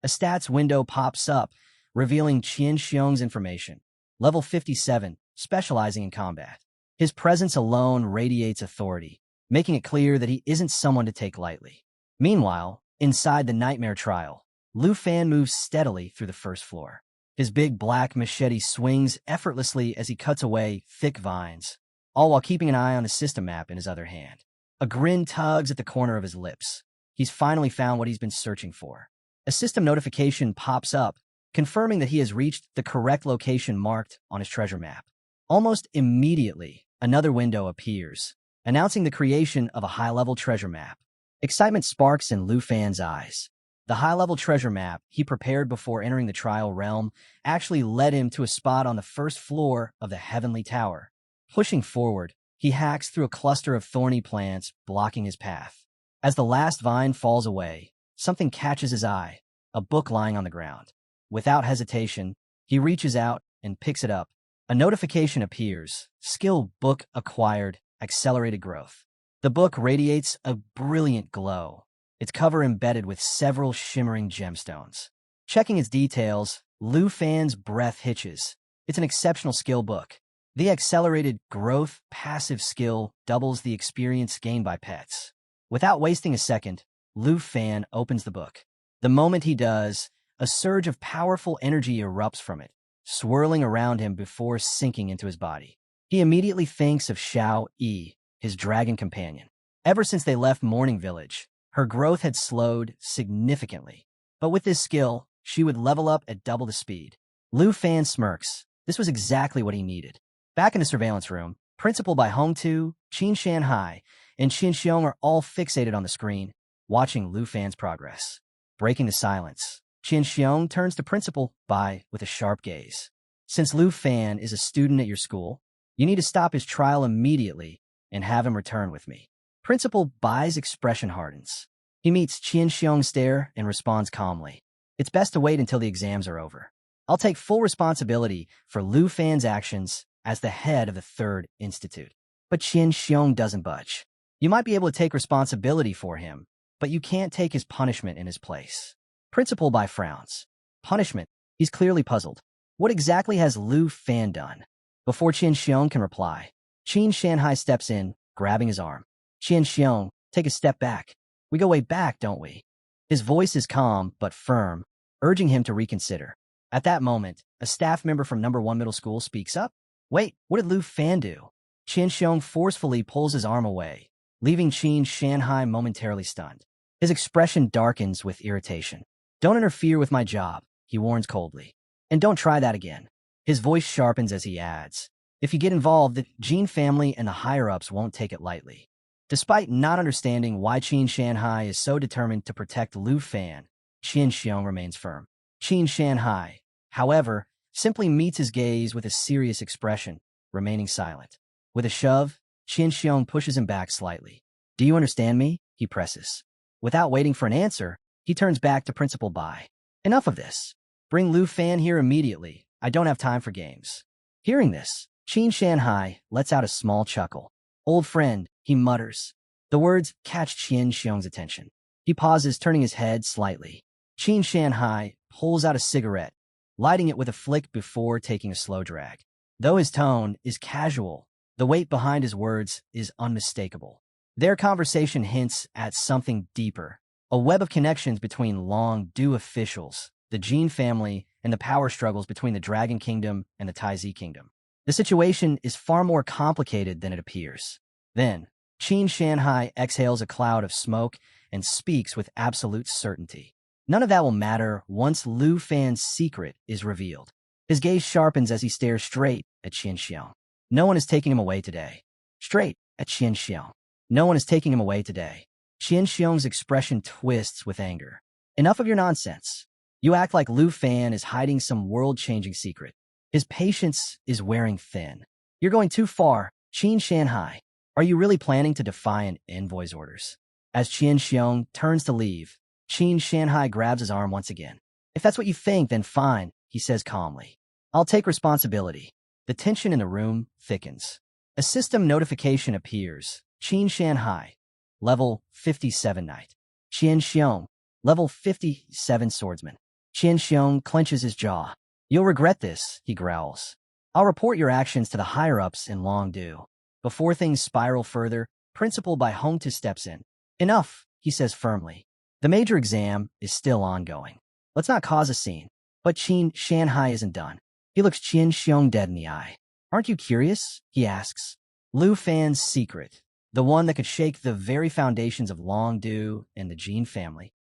A stats window pops up, revealing Qin Xiong's information. Level 57, specializing in combat. His presence alone radiates authority, making it clear that he isn't someone to take lightly. Meanwhile, inside the Nightmare Trial, Lufan moves steadily through the 1st floor. His big black machete swings effortlessly as he cuts away thick vines, all while keeping an eye on the system map in his other hand. A grin tugs at the corner of his lips. He's finally found what he's been searching for. A system notification pops up, confirming that he has reached the correct location marked on his treasure map. Almost immediately, another window appears, announcing the creation of a high-level treasure map. Excitement sparks in Lufan's eyes. The high-level treasure map he prepared before entering the trial realm actually led him to a spot on the first floor of the Heavenly Tower. Pushing forward, he hacks through a cluster of thorny plants, blocking his path. As the last vine falls away, something catches his eye, a book lying on the ground. Without hesitation, he reaches out and picks it up. A notification appears. Skill book acquired, accelerated growth. The book radiates a brilliant glow, its cover embedded with several shimmering gemstones. Checking its details, Lufan's breath hitches. It's an exceptional skill book. The accelerated growth passive skill doubles the experience gained by pets. Without wasting a second, Lufan opens the book. The moment he does, a surge of powerful energy erupts from it, swirling around him before sinking into his body. He immediately thinks of Xiao Yi, his dragon companion. Ever since they left Morning Village, her growth had slowed significantly. But with this skill, she would level up at double the speed. Lufan smirks. This was exactly what he needed. Back in the surveillance room, Principal by Hongtu, Qin Shanhai, and Qin Xiong are all fixated on the screen, watching Lufan's progress. Breaking the silence, Qin Xiong turns to Principal Bai with a sharp gaze. Since Lufan is a student at your school, you need to stop his trial immediately and have him return with me. Principal Bai's expression hardens. He meets Qin Xiong's stare and responds calmly. It's best to wait until the exams are over. I'll take full responsibility for Lufan's actions as the head of the Third Institute. But Qin Xiong doesn't budge. You might be able to take responsibility for him, but you can't take his punishment in his place. Principal Bai frowns. Punishment? He's clearly puzzled. What exactly has Lufan done? Before Qin Xiong can reply, Qin Shanhai steps in, grabbing his arm. Qin Xiong, take a step back. We go way back, don't we? His voice is calm but firm, urging him to reconsider. At that moment, a staff member from No. 1 Middle School speaks up. Wait, what did Lufan do? Qin Xiong forcefully pulls his arm away, leaving Qin Shanhai momentarily stunned. His expression darkens with irritation. Don't interfere with my job, he warns coldly. And don't try that again. His voice sharpens as he adds. If you get involved, the Qin family and the higher-ups won't take it lightly. Despite not understanding why Qin Shanhai is so determined to protect Lufan, Qin Xiong remains firm. Qin Shanhai, however, simply meets his gaze with a serious expression, remaining silent. With a shove, Qin Xiong pushes him back slightly. Do you understand me? He presses. Without waiting for an answer, he turns back to Principal Bai. Enough of this. Bring Lufan here immediately. I don't have time for games. Hearing this, Qin Shanhai lets out a small chuckle. Old friend, he mutters. The words catch Qin Xiong's attention. He pauses, turning his head slightly. Qin Shanhai pulls out a cigarette, lighting it with a flick before taking a slow drag. Though his tone is casual, the weight behind his words is unmistakable. Their conversation hints at something deeper, a web of connections between long-due officials, the Qin family, and the power struggles between the Dragon Kingdom and the Taizi Kingdom. The situation is far more complicated than it appears. Then, Qin Shanhai exhales a cloud of smoke and speaks with absolute certainty. None of that will matter once Lufan's secret is revealed. His gaze sharpens as he stares straight at Qin Xiong. No one is taking him away today. Straight at Qin Xiong. No one is taking him away today. Qin Xiong's expression twists with anger. Enough of your nonsense. You act like Lufan is hiding some world-changing secret. His patience is wearing thin. You're going too far, Qin Shanhai. Are you really planning to defy an envoy's orders? As Qin Xiong turns to leave, Qin Shanhai grabs his arm once again. If that's what you think, then fine, he says calmly. I'll take responsibility. The tension in the room thickens. A system notification appears. Qin Shanhai, level 57 Knight. Qin Xiong, level 57 Swordsman. Qin Xiong clenches his jaw. You'll regret this, he growls. I'll report your actions to the higher-ups in long due. Before things spiral further, Principal Bai Hongtu steps in. Enough, he says firmly. The major exam is still ongoing. Let's not cause a scene. But Qin Shanhai isn't done. He looks Qin Xiong dead in the eye. Aren't you curious? He asks. Lufan's secret, the one that could shake the very foundations of Longdu and the Qin family.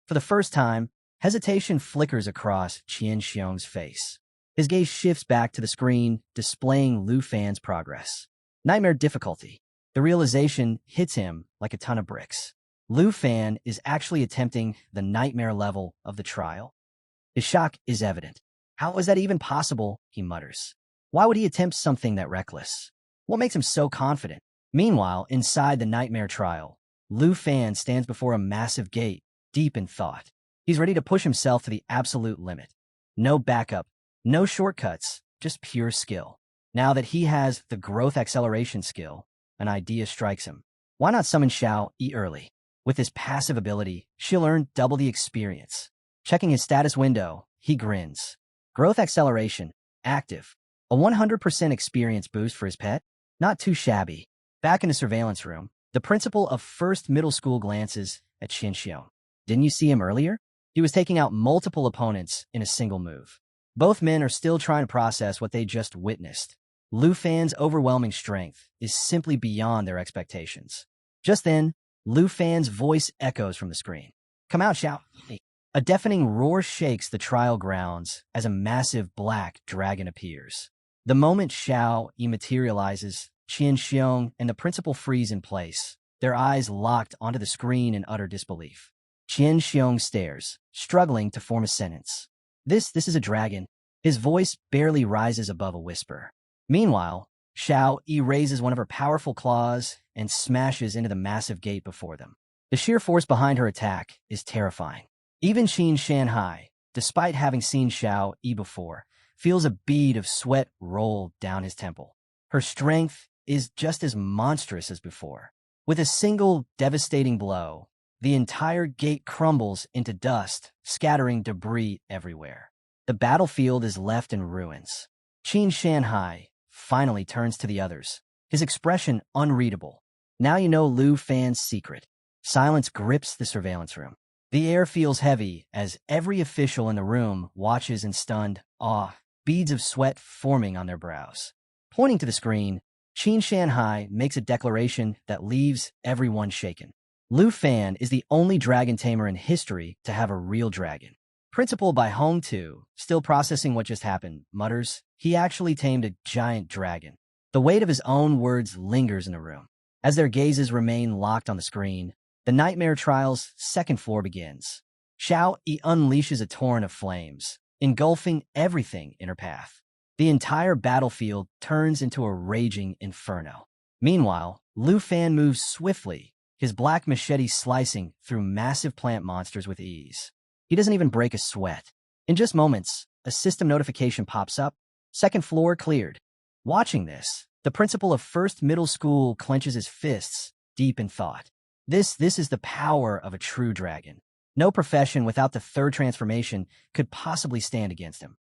For the first time, Hesitation flickers across Qin Xiong's face. His gaze shifts back to the screen, displaying Lufan's progress. Nightmare difficulty. The realization hits him like a ton of bricks. Lufan is actually attempting the nightmare level of the trial. His shock is evident. How is that even possible? He mutters. Why would he attempt something that reckless? What makes him so confident? Meanwhile, inside the nightmare trial, Lufan stands before a massive gate, deep in thought. He's ready to push himself to the absolute limit. No backup, no shortcuts, just pure skill. Now that he has the growth acceleration skill, an idea strikes him. Why not summon Shiao early? With his passive ability, she'll earn double the experience. Checking his status window, he grins. Growth acceleration, active. A 100% experience boost for his pet? Not too shabby. Back in the surveillance room, the principal of first middle school glances at Qin Xiong. Didn't you see him earlier? He was taking out multiple opponents in a single move. Both men are still trying to process what they just witnessed. Lufan's overwhelming strength is simply beyond their expectations. Just then, Lufan's voice echoes from the screen. Come out, Shiao. A deafening roar shakes the trial grounds as a massive black dragon appears. The moment Shiao materializes, Qin Xiong and the principal freeze in place, their eyes locked onto the screen in utter disbelief. Qin Xiong stares, struggling to form a sentence. This is a dragon. His voice barely rises above a whisper. Meanwhile, Shiao raises one of her powerful claws and smashes into the massive gate before them. The sheer force behind her attack is terrifying. Even Qin Shanhai, despite having seen Shiao before, feels a bead of sweat roll down his temple. Her strength is just as monstrous as before. With a single devastating blow, the entire gate crumbles into dust, scattering debris everywhere. The battlefield is left in ruins. Qin Shanhai finally turns to the others, his expression unreadable. Now you know Lufan's secret. Silence grips the surveillance room. The air feels heavy as every official in the room watches in stunned awe, beads of sweat forming on their brows. Pointing to the screen, Qin Shanhai makes a declaration that leaves everyone shaken. Lufan is the only dragon tamer in history to have a real dragon. Principal by Hong Tu, still processing what just happened, mutters, he actually tamed a giant dragon. The weight of his own words lingers in the room. As their gazes remain locked on the screen, the Nightmare Trial's second floor begins. Shiao unleashes a torrent of flames, engulfing everything in her path. The entire battlefield turns into a raging inferno. Meanwhile, Lufan moves swiftly, his black machete slicing through massive plant monsters with ease. He doesn't even break a sweat. In just moments, a system notification pops up. Second floor cleared. Watching this, the principal of first middle school clenches his fists, deep in thought. This is the power of a true dragon. No profession without the third transformation could possibly stand against him.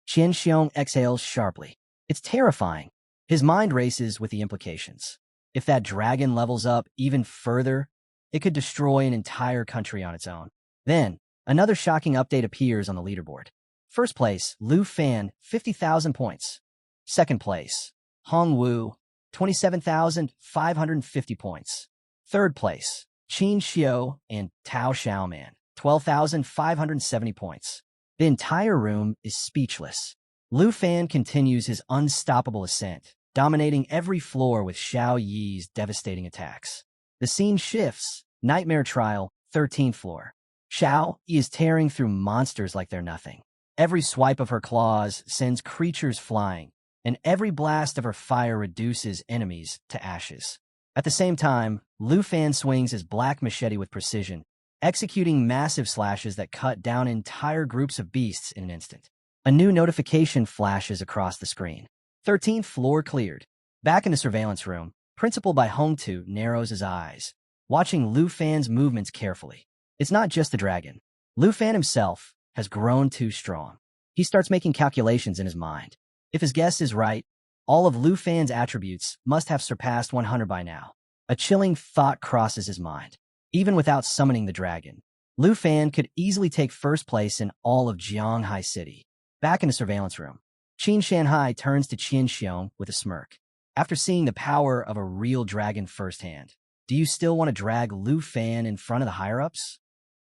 Qin Xiong exhales sharply. It's terrifying. His mind races with the implications. If that dragon levels up even further, it could destroy an entire country on its own. Then, another shocking update appears on the leaderboard. First place, Lufan, 50,000 points. Second place, Hong Wu, 27,550 points. Third place, Qin Xiao and Tao Xiaoman, 12,570 points. The entire room is speechless. Lufan continues his unstoppable ascent, dominating every floor with Xiao Yi's devastating attacks. The scene shifts. Nightmare Trial, 13th floor. Xiao Yi is tearing through monsters like they're nothing. Every swipe of her claws sends creatures flying, and every blast of her fire reduces enemies to ashes. At the same time, Lufan swings his black machete with precision, executing massive slashes that cut down entire groups of beasts in an instant. A new notification flashes across the screen. 13th floor cleared. Back in the surveillance room, Principal by Hong Tu narrows his eyes, watching Lufan's movements carefully. It's not just the dragon. Lufan himself has grown too strong. He starts making calculations in his mind. If his guess is right, all of Lufan's attributes must have surpassed 100 by now. A chilling thought crosses his mind. Even without summoning the dragon, Lufan could easily take first place in all of Jianghai City. Back in the surveillance room, Qin Shanhai turns to Qin Xiong with a smirk. After seeing the power of a real dragon firsthand, do you still want to drag Lufan in front of the higher-ups?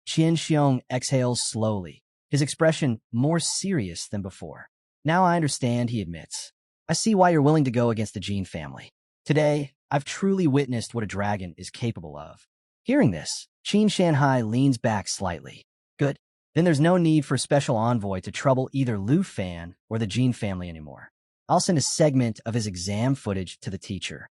Qian Xiong exhales slowly, his expression more serious than before. Now I understand, he admits. I see why you're willing to go against the Qin family. Today, I've truly witnessed what a dragon is capable of. Hearing this, Qin Shanhai leans back slightly. Good. Then there's no need for a special envoy to trouble either Lufan or the Qin family anymore. I'll send a segment of his exam footage to the teacher.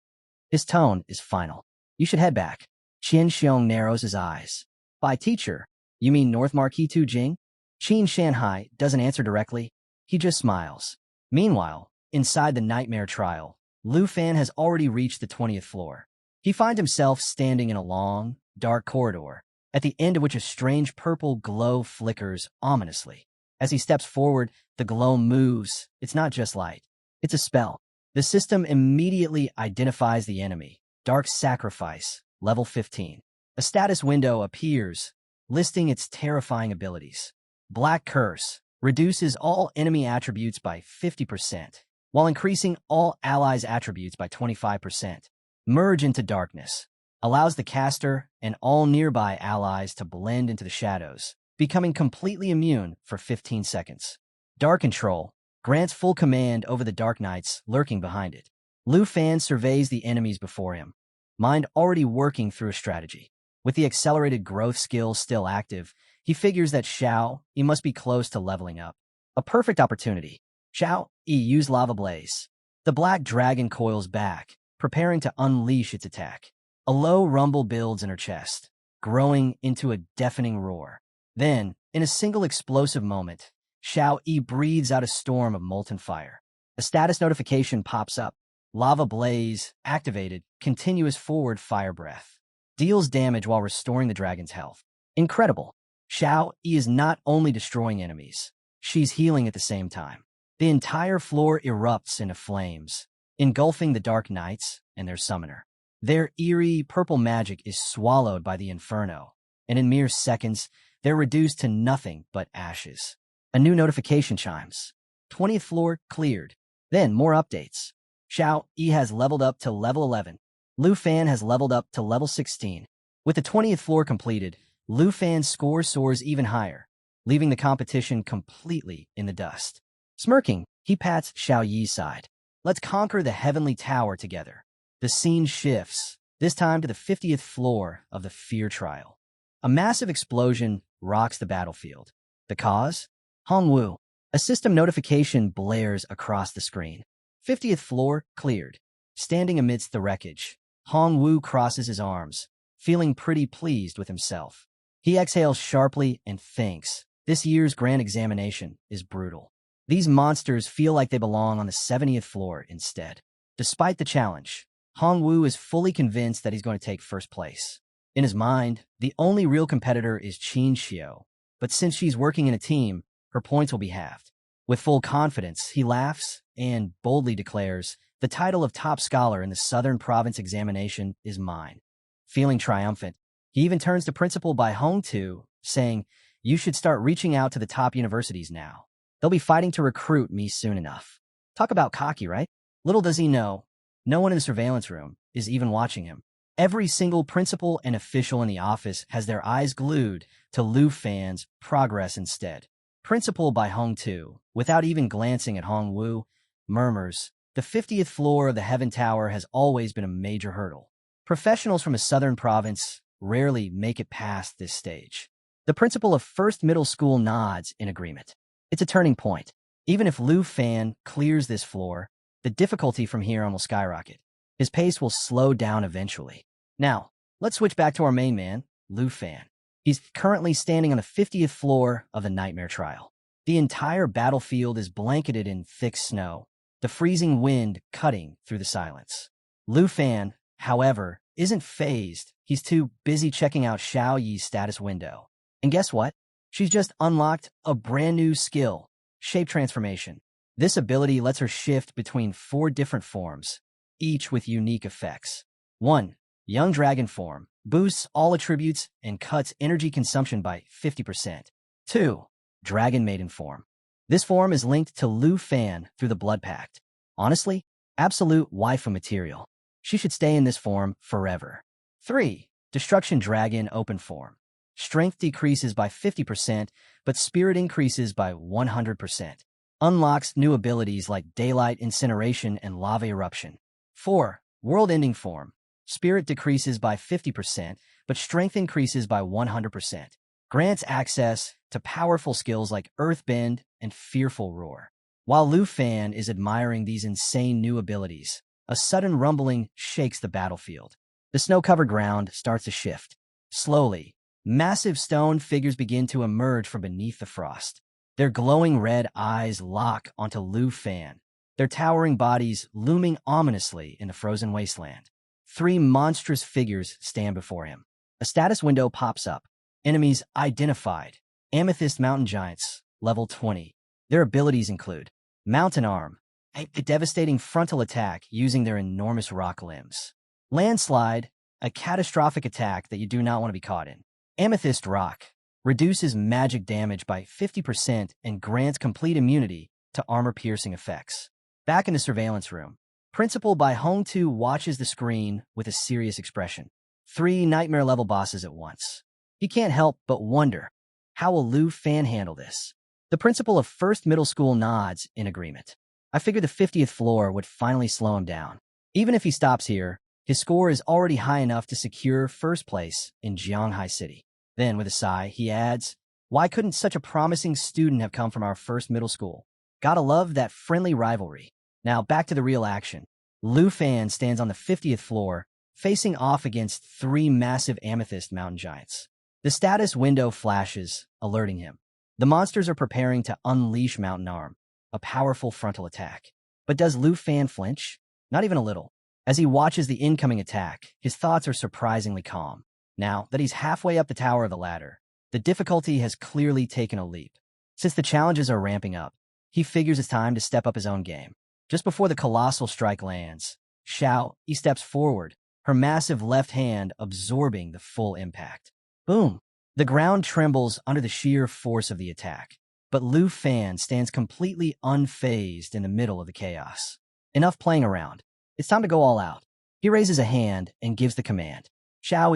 His tone is final. You should head back. Qian Xiong narrows his eyes. By teacher, you mean North Marquis Tu Jing? Qin Shanhai doesn't answer directly. He just smiles. Meanwhile, inside the nightmare trial, Lufan has already reached the 20th floor. He finds himself standing in a long, dark corridor, at the end of which a strange purple glow flickers ominously. As he steps forward, the glow moves. It's not just light. It's a spell. The system immediately identifies the enemy. Dark Sacrifice, level 15. A status window appears, listing its terrifying abilities. Black Curse reduces all enemy attributes by 50%, while increasing all allies' attributes by 25%. Merge into Darkness allows the caster and all nearby allies to blend into the shadows, becoming completely immune for 15 seconds. Dark Control grants full command over the Dark Knights lurking behind it. Lufan surveys the enemies before him, mind already working through a strategy. With the accelerated growth skill still active, he figures that Xiao must be close to leveling up. A perfect opportunity. Xiao use Lava Blaze. The black dragon coils back, preparing to unleash its attack. A low rumble builds in her chest, growing into a deafening roar. Then, in a single explosive moment, Xiao breathes out a storm of molten fire. A status notification pops up. Lava Blaze activated, continuous forward fire breath. Deals damage while restoring the dragon's health. Incredible. Xiao is not only destroying enemies, she's healing at the same time. The entire floor erupts into flames, engulfing the Dark Knights and their summoner. Their eerie purple magic is swallowed by the inferno, and in mere seconds, they're reduced to nothing but ashes. A new notification chimes. 20th floor cleared. Then more updates. Xiao has leveled up to level 11. Lufan has leveled up to level 16. With the 20th floor completed, Lufan's score soars even higher, leaving the competition completely in the dust. Smirking, he pats Xiao Yi's side. Let's conquer the heavenly tower together. The scene shifts, this time to the 50th floor of the Fear Trial. A massive explosion rocks the battlefield. The cause? Hongwu. A system notification blares across the screen. 50th floor cleared. Standing amidst the wreckage, Hongwu crosses his arms, feeling pretty pleased with himself. He exhales sharply and thinks, this year's grand examination is brutal. These monsters feel like they belong on the 70th floor instead. Despite the challenge, Hongwu is fully convinced that he's going to take first place. In his mind, the only real competitor is Qin Xiao, but since she's working in a team, her points will be halved. With full confidence, he laughs and boldly declares, the title of top scholar in the Southern Province examination is mine. Feeling triumphant, he even turns to Principal Bai Hongtu, saying, you should start reaching out to the top universities now. They'll be fighting to recruit me soon enough. Talk about cocky, right? Little does he know, no one in the surveillance room is even watching him. Every single principal and official in the office has their eyes glued to Lufan's progress instead. Principal Bai Hongtu, without even glancing at Hongwu, murmurs, the 50th floor of the Heaven Tower has always been a major hurdle. Professionals from a southern province rarely make it past this stage. The principal of First Middle School nods in agreement. It's a turning point. Even if Lufan clears this floor, the difficulty from here on will skyrocket. His pace will slow down eventually. Now, let's switch back to our main man, Lufan. He's currently standing on the 50th floor of the Nightmare Trial. The entire battlefield is blanketed in thick snow, the freezing wind cutting through the silence. Lufan, however, isn't fazed. He's too busy checking out Xiao Yi's status window. And guess what? She's just unlocked a brand new skill, Shape Transformation. This ability lets her shift between 4 different forms, each with unique effects. 1. Young Dragon Form boosts all attributes and cuts energy consumption by 50%. 2. Dragon Maiden Form. This form is linked to Lufan through the Blood Pact. Honestly, absolute waifu material. She should stay in this form forever. 3. Destruction Dragon Open Form. Strength decreases by 50%, but Spirit increases by 100%. Unlocks new abilities like Daylight Incineration and Lava Eruption. 4. World-ending form. Spirit decreases by 50%, but Strength increases by 100%. Grants access to powerful skills like Earthbend and Fearful Roar. While Lufan is admiring these insane new abilities, a sudden rumbling shakes the battlefield. The snow-covered ground starts to shift. Slowly, massive stone figures begin to emerge from beneath the frost. Their glowing red eyes lock onto Lufan, their towering bodies looming ominously in the frozen wasteland. 3 monstrous figures stand before him. A status window pops up. Enemies identified. Amethyst Mountain Giants, level 20. Their abilities include Mountain Arm, a devastating frontal attack using their enormous rock limbs. Landslide, a catastrophic attack that you do not want to be caught in. Amethyst Rock, reduces magic damage by 50% and grants complete immunity to armor-piercing effects. Back in the surveillance room, Principal by Hong Tu watches the screen with a serious expression. 3 nightmare-level bosses at once. He can't help but wonder, how will Lufan handle this? The principal of First Middle School nods in agreement. I figured the 50th floor would finally slow him down. Even if he stops here, his score is already high enough to secure first place in Jianghai City. Then, with a sigh, he adds, why couldn't such a promising student have come from our first middle school? Gotta love that friendly rivalry. Now, back to the real action. Lufan stands on the 50th floor, facing off against 3 massive Amethyst Mountain Giants. The status window flashes, alerting him. The monsters are preparing to unleash Mountain Arm, a powerful frontal attack. But does Lufan flinch? Not even a little. As he watches the incoming attack, his thoughts are surprisingly calm. Now that he's halfway up the tower of the ladder, the difficulty has clearly taken a leap. Since the challenges are ramping up, he figures it's time to step up his own game. Just before the colossal strike lands, Shiao steps forward, her massive left hand absorbing the full impact. Boom! The ground trembles under the sheer force of the attack, but Lufan stands completely unfazed in the middle of the chaos. Enough playing around. It's time to go all out. He raises a hand and gives the command. Shiao,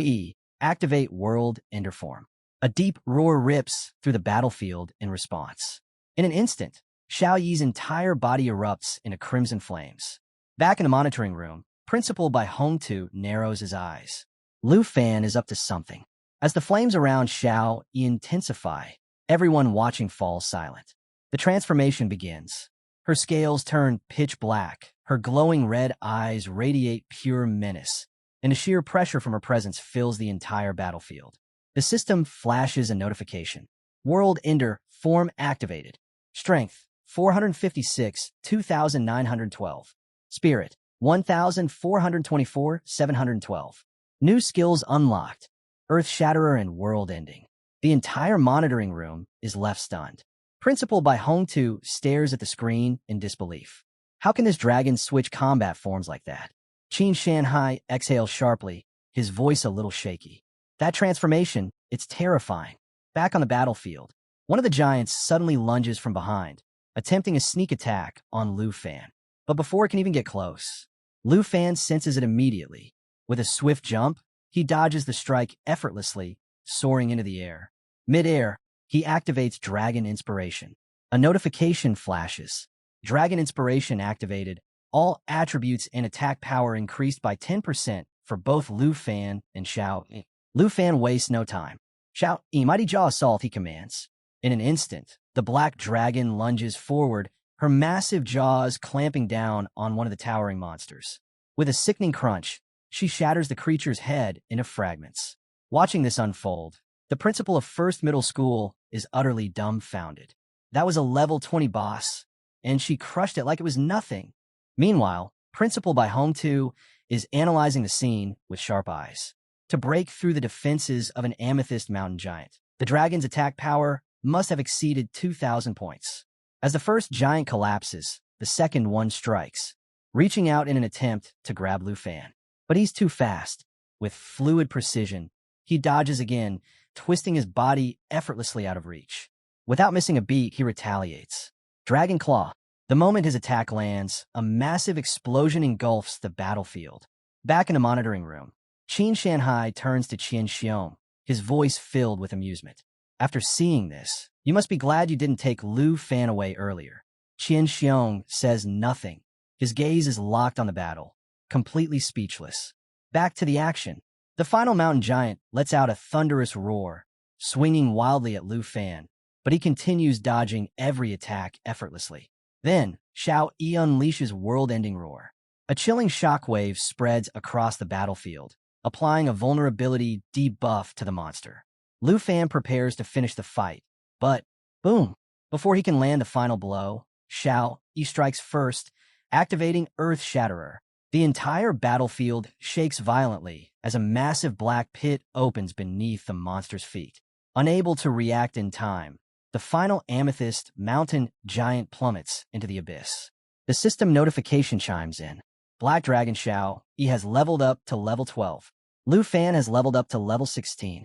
activate World Ender Form. A deep roar rips through the battlefield in response. In an instant, Xiao Yi's entire body erupts into crimson flames. Back in the monitoring room, Principal by Hong Tu narrows his eyes. Lufan is up to something. As the flames around Xiao Yi intensify, everyone watching falls silent. The transformation begins. Her scales turn pitch black, her glowing red eyes radiate pure menace, and the sheer pressure from her presence fills the entire battlefield. The system flashes a notification. World Ender Form activated. Strength, 456, 2,912. Spirit, 1,424, 712. New skills unlocked. Earth Shatterer and World Ending. The entire monitoring room is left stunned. Principal by Hong Tu stares at the screen in disbelief. How can this dragon switch combat forms like that? Qin Shanhai exhales sharply, his voice a little shaky. That transformation, it's terrifying. Back on the battlefield, one of the giants suddenly lunges from behind, attempting a sneak attack on Lufan. But before it can even get close, Lufan senses it immediately. With a swift jump, he dodges the strike effortlessly, soaring into the air. Mid-air, he activates Dragon Inspiration. A notification flashes. Dragon Inspiration activated. All attributes and attack power increased by 10% for both Lufan and Xiao Yi. Lufan wastes no time. Xiao Yi, Mighty Jaw Assault, he commands. In an instant, the black dragon lunges forward, her massive jaws clamping down on one of the towering monsters. With a sickening crunch, she shatters the creature's head into fragments. Watching this unfold, the principal of First Middle School is utterly dumbfounded. That was a level 20 boss, and she crushed it like it was nothing. Meanwhile, Principal by Hong Tu is analyzing the scene with sharp eyes. To break through the defenses of an Amethyst Mountain Giant, the dragon's attack power must have exceeded 2,000 points. As the first giant collapses, the second one strikes, reaching out in an attempt to grab Lufan. But he's too fast. With fluid precision, he dodges again, twisting his body effortlessly out of reach. Without missing a beat, he retaliates. Dragon Claw. The moment his attack lands, a massive explosion engulfs the battlefield. Back in the monitoring room, Qin Shanhai turns to Qian Xiong, his voice filled with amusement. After seeing this, you must be glad you didn't take Lufan away earlier. Qian Xiong says nothing. His gaze is locked on the battle, completely speechless. Back to the action. The final mountain giant lets out a thunderous roar, swinging wildly at Lufan, but he continues dodging every attack effortlessly. Then, Xiao Yi unleashes world-ending roar. A chilling shockwave spreads across the battlefield, applying a vulnerability debuff to the monster. Lufan prepares to finish the fight, but, boom! Before he can land the final blow, Xiao Yi strikes first, activating Earth Shatterer. The entire battlefield shakes violently as a massive black pit opens beneath the monster's feet. Unable to react in time, the final amethyst mountain giant plummets into the abyss. The system notification chimes in. Black Dragon Xiao Yi has leveled up to level 12. Lufan has leveled up to level 16.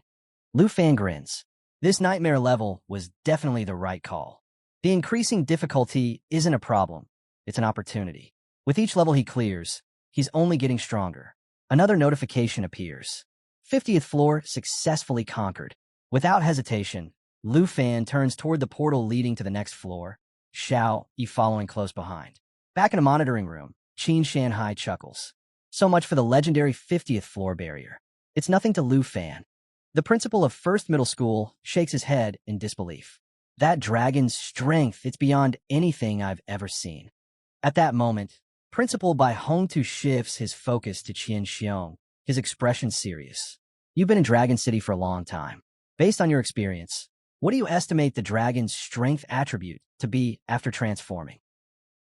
Lufan grins. This nightmare level was definitely the right call. The increasing difficulty isn't a problem, it's an opportunity. With each level he clears, he's only getting stronger. Another notification appears. 50th floor successfully conquered. Without hesitation, Lufan turns toward the portal leading to the next floor, Xiao Yi following close behind. Back in a monitoring room, Qin Shanhai chuckles. So much for the legendary 50th floor barrier. It's nothing to Lufan. The principal of First Middle School shakes his head in disbelief. That dragon's strength, it's beyond anything I've ever seen. At that moment, Principal Bai Hongtu shifts his focus to Qian Xiong, his expression serious. You've been in Dragon City for a long time. Based on your experience, what do you estimate the dragon's strength attribute to be after transforming?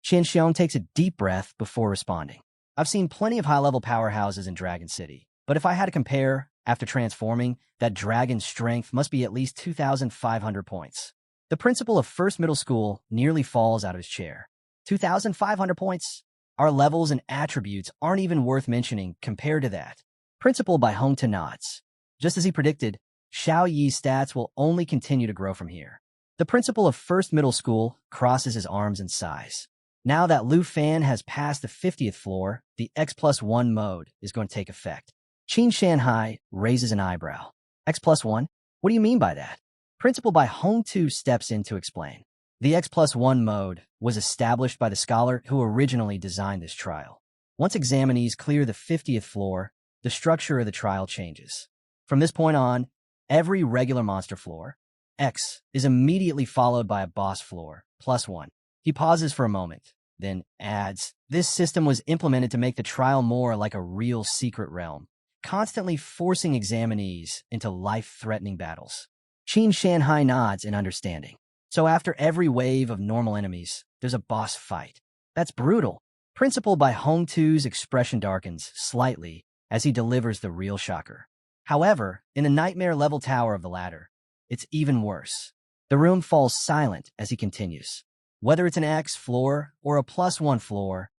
Qian Xiong takes a deep breath before responding. I've seen plenty of high-level powerhouses in Dragon City, but if I had to compare, after transforming, that dragon's strength must be at least 2,500 points. The principal of First Middle School nearly falls out of his chair. 2,500 points? Our levels and attributes aren't even worth mentioning compared to that. Principal Bai Hongtu nods. Just as he predicted, Xiao Yi's stats will only continue to grow from here. The principal of First Middle School crosses his arms and sighs. Now that Lufan has passed the 50th floor, the X+1 mode is going to take effect. Qin Shanhai raises an eyebrow. X+1? What do you mean by that? Principal Bai Hongtu steps in to explain. The X+1 mode was established by the scholar who originally designed this trial. Once examinees clear the 50th floor, the structure of the trial changes. From this point on, every regular monster floor, X, is immediately followed by a boss floor, +1. He pauses for a moment, then adds, this system was implemented to make the trial more like a real secret realm, constantly forcing examinees into life-threatening battles. Qin Shanhai nods in understanding. So after every wave of normal enemies, there's a boss fight. That's brutal. Principal Bai Hongtu's expression darkens slightly as he delivers the real shocker. However, in the nightmare-level tower of the ladder, it's even worse. The room falls silent as he continues. Whether it's an X floor or a +1 floor,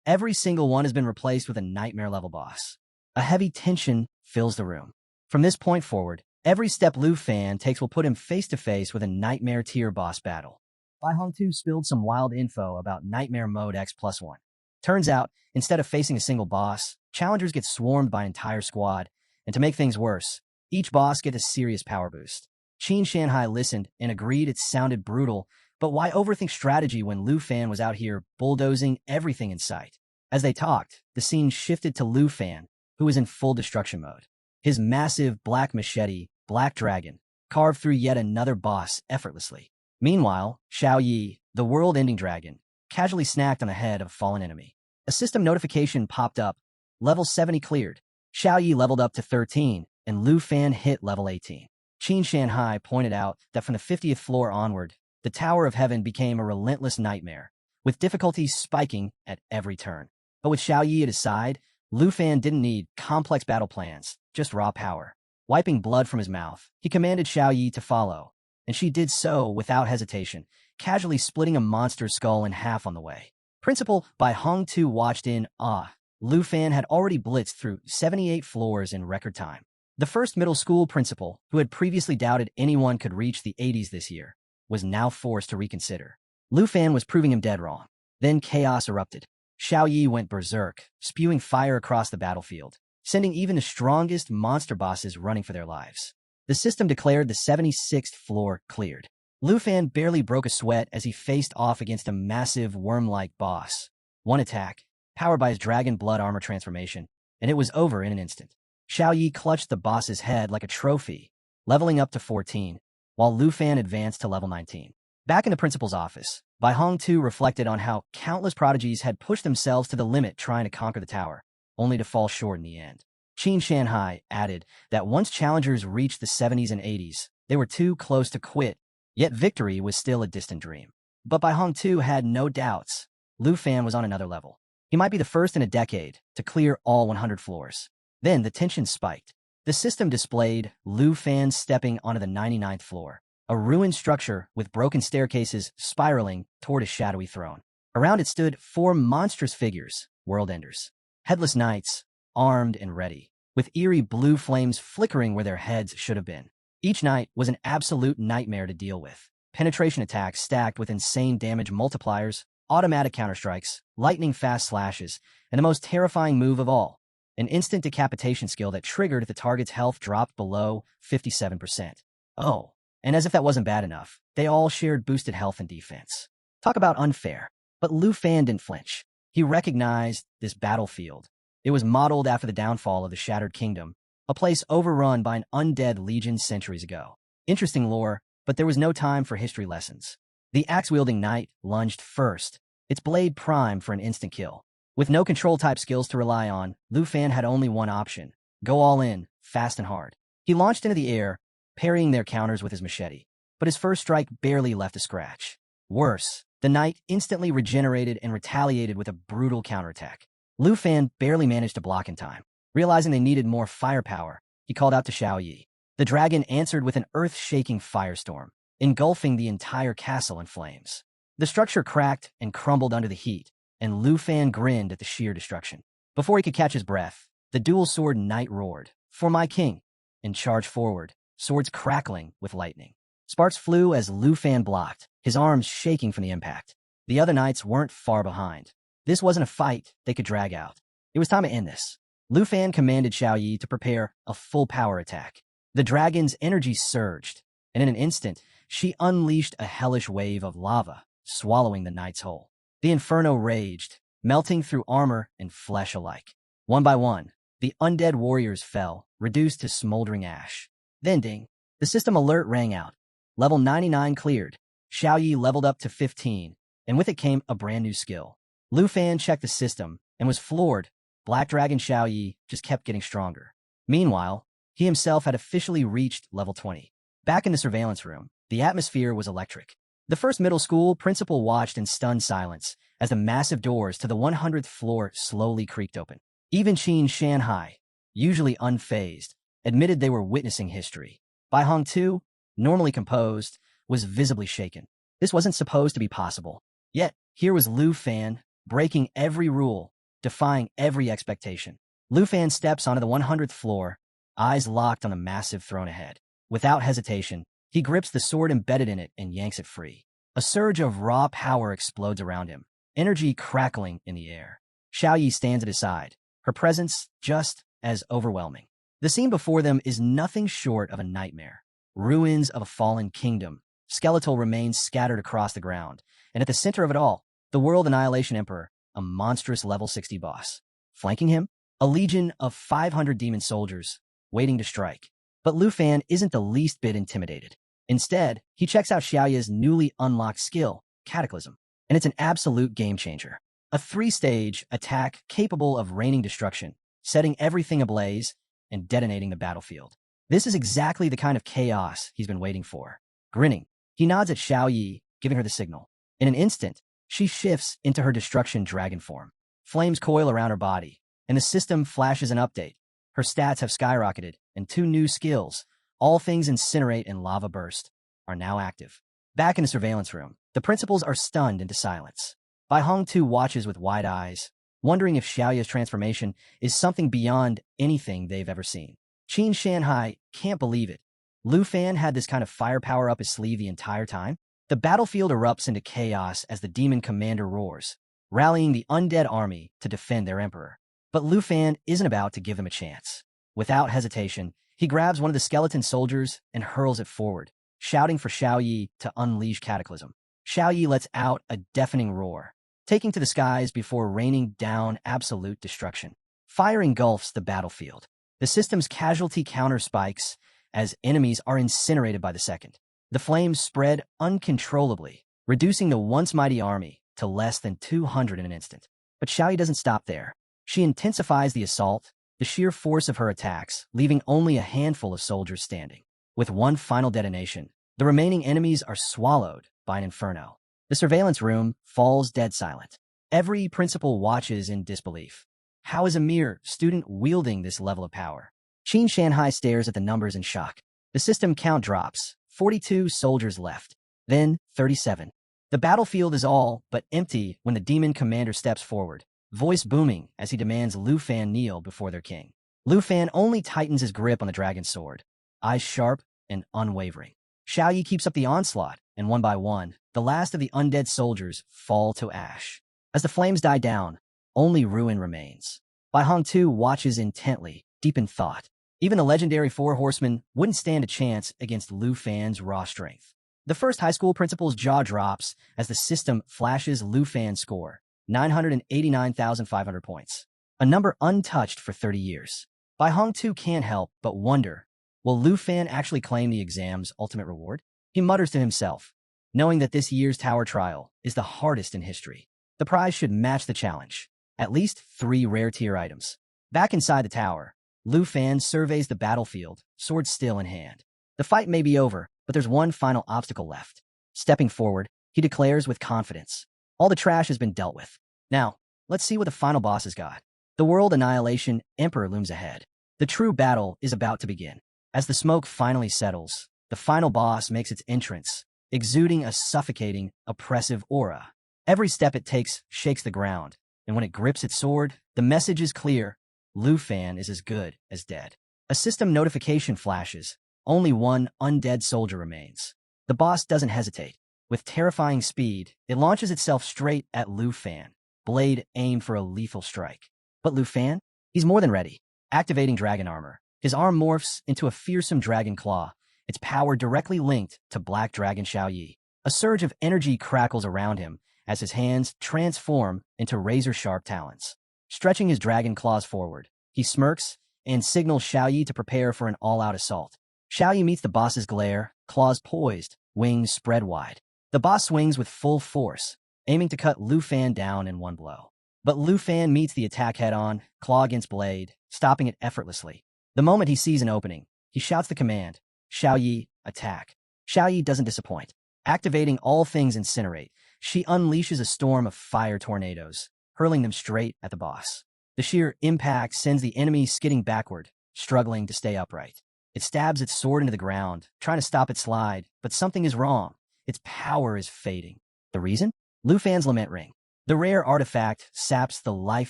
every single one has been replaced with a nightmare-level boss. A heavy tension fills the room. From this point forward, every step Lufan takes will put him face-to-face with a nightmare-tier boss battle. Bai Hongtu spilled some wild info about Nightmare Mode X+1. Turns out, instead of facing a single boss, challengers get swarmed by an entire squad, and to make things worse, each boss gets a serious power boost. Qin Shanhai listened and agreed it sounded brutal, but why overthink strategy when Lufan was out here bulldozing everything in sight? As they talked, the scene shifted to Lufan, who was in full destruction mode. His massive black machete, Black Dragon, carved through yet another boss effortlessly. Meanwhile, Xiao Yi, the world-ending dragon, casually snacked on the head of a fallen enemy. A system notification popped up. Level 70 cleared. Xiao Yi leveled up to 13, and Lufan hit level 18. Qin Shanhai pointed out that from the 50th floor onward, the Tower of Heaven became a relentless nightmare, with difficulties spiking at every turn. But with Xiao Yi at his side, Lufan didn't need complex battle plans, just raw power. Wiping blood from his mouth, he commanded Xiao Yi to follow, and she did so without hesitation, casually splitting a monster's skull in half on the way. Principal Bai Hongtu watched in awe. Lufan had already blitzed through 78 floors in record time. The first middle school principal, who had previously doubted anyone could reach the 80s this year, was now forced to reconsider. Lufan was proving him dead wrong. Then chaos erupted. Xiao Yi went berserk, spewing fire across the battlefield, sending even the strongest monster bosses running for their lives. The system declared the 76th floor cleared. Lufan barely broke a sweat as he faced off against a massive worm-like boss. One attack, powered by his dragon blood armor transformation, and it was over in an instant. Xiao Yi clutched the boss's head like a trophy, leveling up to 14, while Lufan advanced to level 19. Back in the principal's office, Bai Hong too reflected on how countless prodigies had pushed themselves to the limit trying to conquer the tower, only to fall short in the end. Qin Shanhai added that once challengers reached the 70s and 80s, they were too close to quit, yet victory was still a distant dream. But Bai Hong too had no doubts. Lufan was on another level. He might be the first in a decade to clear all 100 floors. Then the tension spiked. The system displayed Lufan stepping onto the 99th floor, a ruined structure with broken staircases spiraling toward a shadowy throne. Around it stood 4 monstrous figures, world-enders. Headless knights, armed and ready, with eerie blue flames flickering where their heads should have been. Each knight was an absolute nightmare to deal with. Penetration attacks stacked with insane damage multipliers, automatic counterstrikes, lightning-fast slashes, and the most terrifying move of all, an instant decapitation skill that triggered if the target's health dropped below 57%. Oh, and as if that wasn't bad enough, they all shared boosted health and defense. Talk about unfair. But Lufan didn't flinch. He recognized this battlefield. It was modeled after the downfall of the Shattered Kingdom, a place overrun by an undead legion centuries ago. Interesting lore, but there was no time for history lessons. The axe-wielding knight lunged first, its blade primed for an instant kill. With no control-type skills to rely on, Lufan had only one option: go all in, fast and hard. He launched into the air, parrying their counters with his machete, but his first strike barely left a scratch. Worse, the knight instantly regenerated and retaliated with a brutal counterattack. Lufan barely managed to block in time. Realizing they needed more firepower, he called out to Xiao Yi. The dragon answered with an earth-shaking firestorm, engulfing the entire castle in flames. The structure cracked and crumbled under the heat, and Lufan grinned at the sheer destruction. Before he could catch his breath, the dual-sword knight roared, "For my king!" and charged forward, swords crackling with lightning. Sparks flew as Lufan blocked, his arms shaking from the impact. The other knights weren't far behind. This wasn't a fight they could drag out. It was time to end this. Lufan commanded Xiao Yi to prepare a full-power attack. The dragon's energy surged, and in an instant, she unleashed a hellish wave of lava, swallowing the knight's whole. The inferno raged, melting through armor and flesh alike. One by one, the undead warriors fell, reduced to smoldering ash. Then ding, the system alert rang out. Level 99 cleared. Xiao Yi leveled up to 15, and with it came a brand new skill. Lufan checked the system and was floored. Black Dragon Xiao Yi just kept getting stronger. Meanwhile, he himself had officially reached level 20. Back in the surveillance room, the atmosphere was electric. The first middle school principal watched in stunned silence as the massive doors to the 100th floor slowly creaked open. Even Qin Shanhai, usually unfazed, admitted they were witnessing history. Bai Hong too, normally composed, was visibly shaken. This wasn't supposed to be possible. Yet, here was Lufan, breaking every rule, defying every expectation. Lufan steps onto the 100th floor, eyes locked on the massive throne ahead. Without hesitation, he grips the sword embedded in it and yanks it free. A surge of raw power explodes around him, energy crackling in the air. Xiao Yi stands at his side, her presence just as overwhelming. The scene before them is nothing short of a nightmare. Ruins of a fallen kingdom, skeletal remains scattered across the ground, and at the center of it all, the World Annihilation Emperor, a monstrous level 60 boss. Flanking him, a legion of 500 demon soldiers, waiting to strike. But Lufan isn't the least bit intimidated. Instead, he checks out Xiaoya's newly unlocked skill, Cataclysm, and it's an absolute game-changer. A 3-stage attack capable of raining destruction, setting everything ablaze, and detonating the battlefield. This is exactly the kind of chaos he's been waiting for. Grinning, he nods at Xiao Yi, giving her the signal. In an instant, she shifts into her destruction dragon form. Flames coil around her body, and the system flashes an update. Her stats have skyrocketed, and 2 new skills, All Things Incinerate and Lava Burst, are now active. Back in the surveillance room, the principals are stunned into silence. Bai Hong too watches with wide eyes, wondering if Xiaoya's transformation is something beyond anything they've ever seen. Qin Shanhai can't believe it. Lufan had this kind of firepower up his sleeve the entire time? The battlefield erupts into chaos as the demon commander roars, rallying the undead army to defend their emperor. But Lufan isn't about to give them a chance. Without hesitation, He grabs one of the skeleton soldiers and hurls it forward, shouting for Xiao Yi to unleash Cataclysm. Xiao Yi lets out a deafening roar, taking to the skies before raining down absolute destruction. Fire engulfs the battlefield. The system's casualty counter spikes as enemies are incinerated by the second. The flames spread uncontrollably, reducing the once mighty army to less than 200 in an instant. But Xiao Yi doesn't stop there. She intensifies the assault, the sheer force of her attacks, leaving only a handful of soldiers standing. With one final detonation, the remaining enemies are swallowed by an inferno. The surveillance room falls dead silent. Every principal watches in disbelief. How is a mere student wielding this level of power? Qin Shanhai stares at the numbers in shock. The system count drops. 42 soldiers left. Then 37. The battlefield is all but empty when the demon commander steps forward, voice booming as he demands Lufan kneel before their king. Lufan only tightens his grip on the dragon's sword, eyes sharp and unwavering. Xiao Yi keeps up the onslaught, and one by one, the last of the undead soldiers fall to ash. As the flames die down, only ruin remains. Bai Hong Tu watches intently, deep in thought. Even the legendary Four Horsemen wouldn't stand a chance against Lufan's raw strength. The first high school principal's jaw drops as the system flashes Lufan's score, 989,500 points. A number untouched for 30 years. Bai Hong Tu can't help but wonder, will Lufan actually claim the exam's ultimate reward? He mutters to himself, knowing that this year's tower trial is the hardest in history. The prize should match the challenge. At least 3 rare tier items. Back inside the tower, Lufan surveys the battlefield, sword still in hand. The fight may be over, but there's one final obstacle left. Stepping forward, he declares with confidence, all the trash has been dealt with. Now, let's see what the final boss has got. The World Annihilation Emperor looms ahead. The true battle is about to begin. As the smoke finally settles, the final boss makes its entrance, exuding a suffocating, oppressive aura. Every step it takes shakes the ground, and when it grips its sword, the message is clear. Lufan is as good as dead. A system notification flashes. Only one undead soldier remains. The boss doesn't hesitate. With terrifying speed, it launches itself straight at Lufan, blade aimed for a lethal strike. But Lufan? He's more than ready. Activating dragon armor, his arm morphs into a fearsome dragon claw, its power directly linked to Black Dragon Xiao Yi. A surge of energy crackles around him as his hands transform into razor-sharp talons. Stretching his dragon claws forward, he smirks and signals Xiao Yi to prepare for an all-out assault. Xiao Yi meets the boss's glare, claws poised, wings spread wide. The boss swings with full force, aiming to cut Lufan down in one blow. But Lufan meets the attack head-on, claw against blade, stopping it effortlessly. The moment he sees an opening, he shouts the command, Xiao Yi, attack. Xiao Yi doesn't disappoint. Activating all things incinerate, she unleashes a storm of fire tornadoes, hurling them straight at the boss. The sheer impact sends the enemy skidding backward, struggling to stay upright. It stabs its sword into the ground, trying to stop its slide, but something is wrong. Its power is fading. The reason? Lufan's Lament Ring. The rare artifact saps the life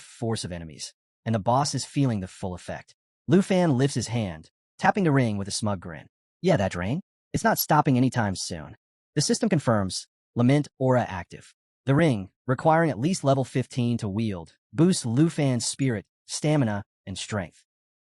force of enemies, and the boss is feeling the full effect. Lufan lifts his hand, tapping the ring with a smug grin. Yeah, that drain? It's not stopping anytime soon. The system confirms, Lament Aura active. The ring, requiring at least level 15 to wield, boosts Lufan's spirit, stamina, and strength,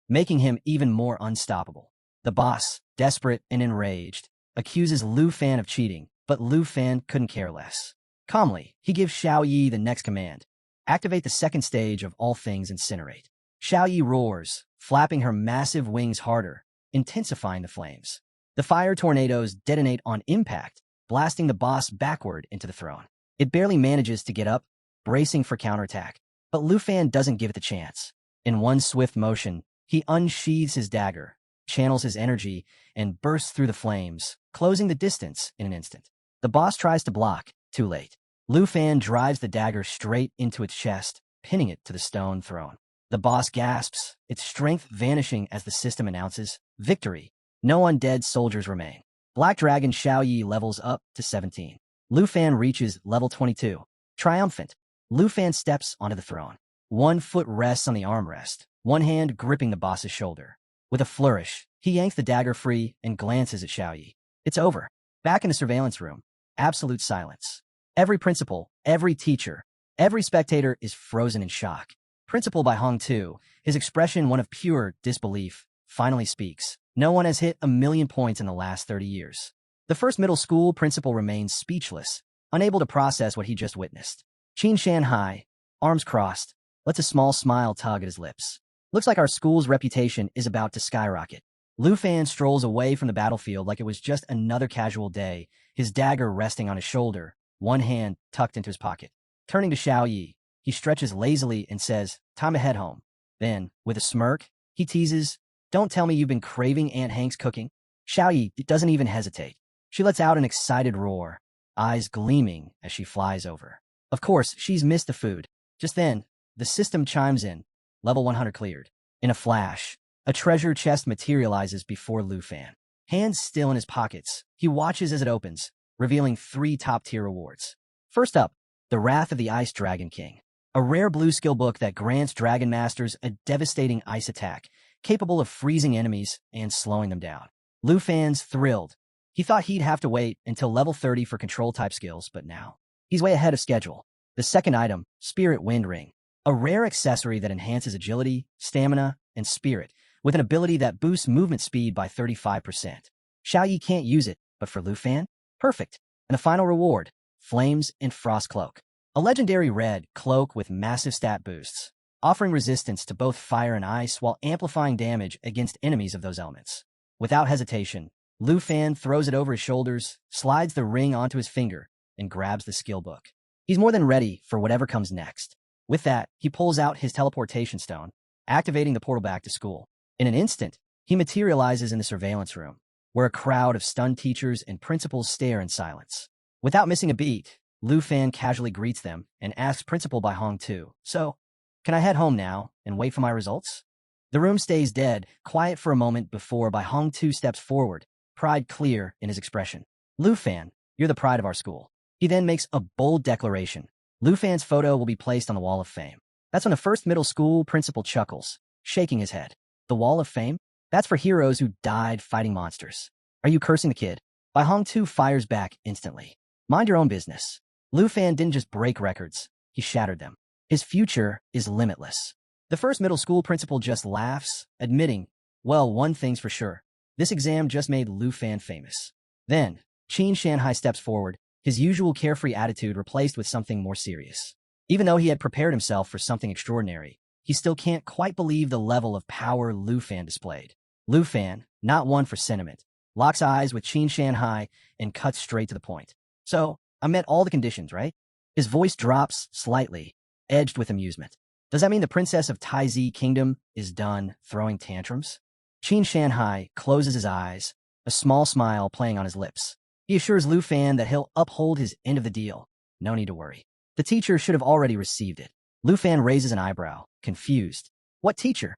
making him even more unstoppable. The boss, desperate and enraged, accuses Lufan of cheating, but Lufan couldn't care less. Calmly, he gives Xiao Yi the next command. Activate the second stage of All Things Incinerate. Xiao Yi roars, flapping her massive wings harder, intensifying the flames. The fire tornadoes detonate on impact, blasting the boss backward into the throne. It barely manages to get up, bracing for counterattack. But Lufan doesn't give it the chance. In one swift motion, he unsheathes his dagger, channels his energy, and bursts through the flames, closing the distance in an instant. The boss tries to block, too late. Lufan drives the dagger straight into its chest, pinning it to the stone throne. The boss gasps, its strength vanishing as the system announces, victory. No undead soldiers remain. Black Dragon Xiao Yi levels up to 17. Lufan reaches level 22. Triumphant, Lufan steps onto the throne. One foot rests on the armrest, one hand gripping the boss's shoulder. With a flourish, he yanks the dagger free and glances at Xiao Yi. It's over. Back in the surveillance room, absolute silence. Every principal, every teacher, every spectator is frozen in shock. Principal Bai Hong Tu, his expression one of pure disbelief, finally speaks. No one has hit 1,000,000 points in the last 30 years. The first middle school principal remains speechless, unable to process what he just witnessed. Qin Shanhai, arms crossed, lets a small smile tug at his lips. Looks like our school's reputation is about to skyrocket. Lufan strolls away from the battlefield like it was just another casual day, his dagger resting on his shoulder, one hand tucked into his pocket. Turning to Xiao Yi, he stretches lazily and says, "Time to head home." Then, with a smirk, he teases, "Don't tell me you've been craving Aunt Hank's cooking." Xiao Yi doesn't even hesitate. She lets out an excited roar, eyes gleaming as she flies over. Of course, she's missed the food. Just then, the system chimes in. Level 100 cleared. In a flash, a treasure chest materializes before Lufan. Hands still in his pockets, he watches as it opens, revealing 3 top-tier rewards. First up, the Wrath of the Ice Dragon King, a rare blue skill book that grants Dragon Masters a devastating ice attack, capable of freezing enemies and slowing them down. Lufan's thrilled. He thought he'd have to wait until level 30 for control-type skills, but now he's way ahead of schedule. The second item, Spirit Wind Ring, a rare accessory that enhances agility, stamina, and spirit, with an ability that boosts movement speed by 35%. Xiao Yi can't use it, but for Lufan, perfect. And the final reward, Flames and Frost Cloak, a legendary red cloak with massive stat boosts, offering resistance to both fire and ice while amplifying damage against enemies of those elements. Without hesitation, Lufan throws it over his shoulders, slides the ring onto his finger, and grabs the skill book. He's more than ready for whatever comes next. With that, he pulls out his teleportation stone, activating the portal back to school. In an instant, he materializes in the surveillance room, where a crowd of stunned teachers and principals stare in silence. Without missing a beat, Lufan casually greets them and asks Principal Bai Hong too, "So, can I head home now and wait for my results?" The room stays dead, quiet for a moment before Bai Hong 2 steps forward, pride clear in his expression. "Lufan, you're the pride of our school." He then makes a bold declaration. Lufan's photo will be placed on the Wall of Fame. That's when the first middle school principal chuckles, shaking his head. The Wall of Fame? That's for heroes who died fighting monsters. Are you cursing the kid? Bai Hong 2 fires back instantly. Mind your own business. Lufan didn't just break records, he shattered them. His future is limitless. The first middle school principal just laughs, admitting, "Well, one thing's for sure. This exam just made Lufan famous." Then, Qin Shanhai steps forward, his usual carefree attitude replaced with something more serious. Even though he had prepared himself for something extraordinary, he still can't quite believe the level of power Lufan displayed. Lufan, not one for sentiment, locks eyes with Qin Shanhai and cuts straight to the point. "So, I met all the conditions, right?" His voice drops slightly, edged with amusement. "Does that mean the princess of Taizi Kingdom is done throwing tantrums?" Qin Shanhai closes his eyes, a small smile playing on his lips. He assures Lufan that he'll uphold his end of the deal. No need to worry. The teacher should have already received it. Lufan raises an eyebrow, confused. "What teacher?"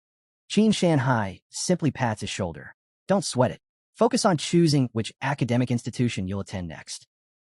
Qin Shanhai simply pats his shoulder. "Don't sweat it. Focus on choosing which academic institution you'll attend next."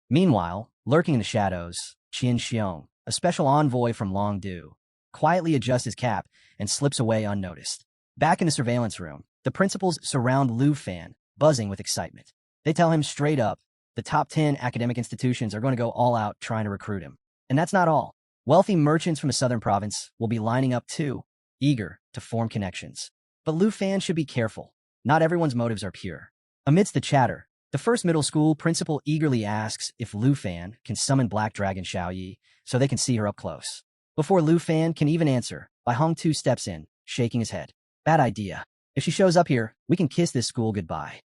Meanwhile, lurking in the shadows, Qin Xiong, a special envoy from Longdu, quietly adjusts his cap and slips away unnoticed. Back in the surveillance room, the principals surround Lufan, buzzing with excitement. They tell him straight up, the top 10 academic institutions are going to go all out trying to recruit him. And that's not all. Wealthy merchants from the southern province will be lining up too, eager to form connections. But Lufan should be careful. Not everyone's motives are pure. Amidst the chatter, the first middle school principal eagerly asks if Lufan can summon Black Dragon Xiao Yi so they can see her up close. Before Lufan can even answer, Bai Hong 2 steps in, shaking his head. "Bad idea. If she shows up here, we can kiss this school goodbye."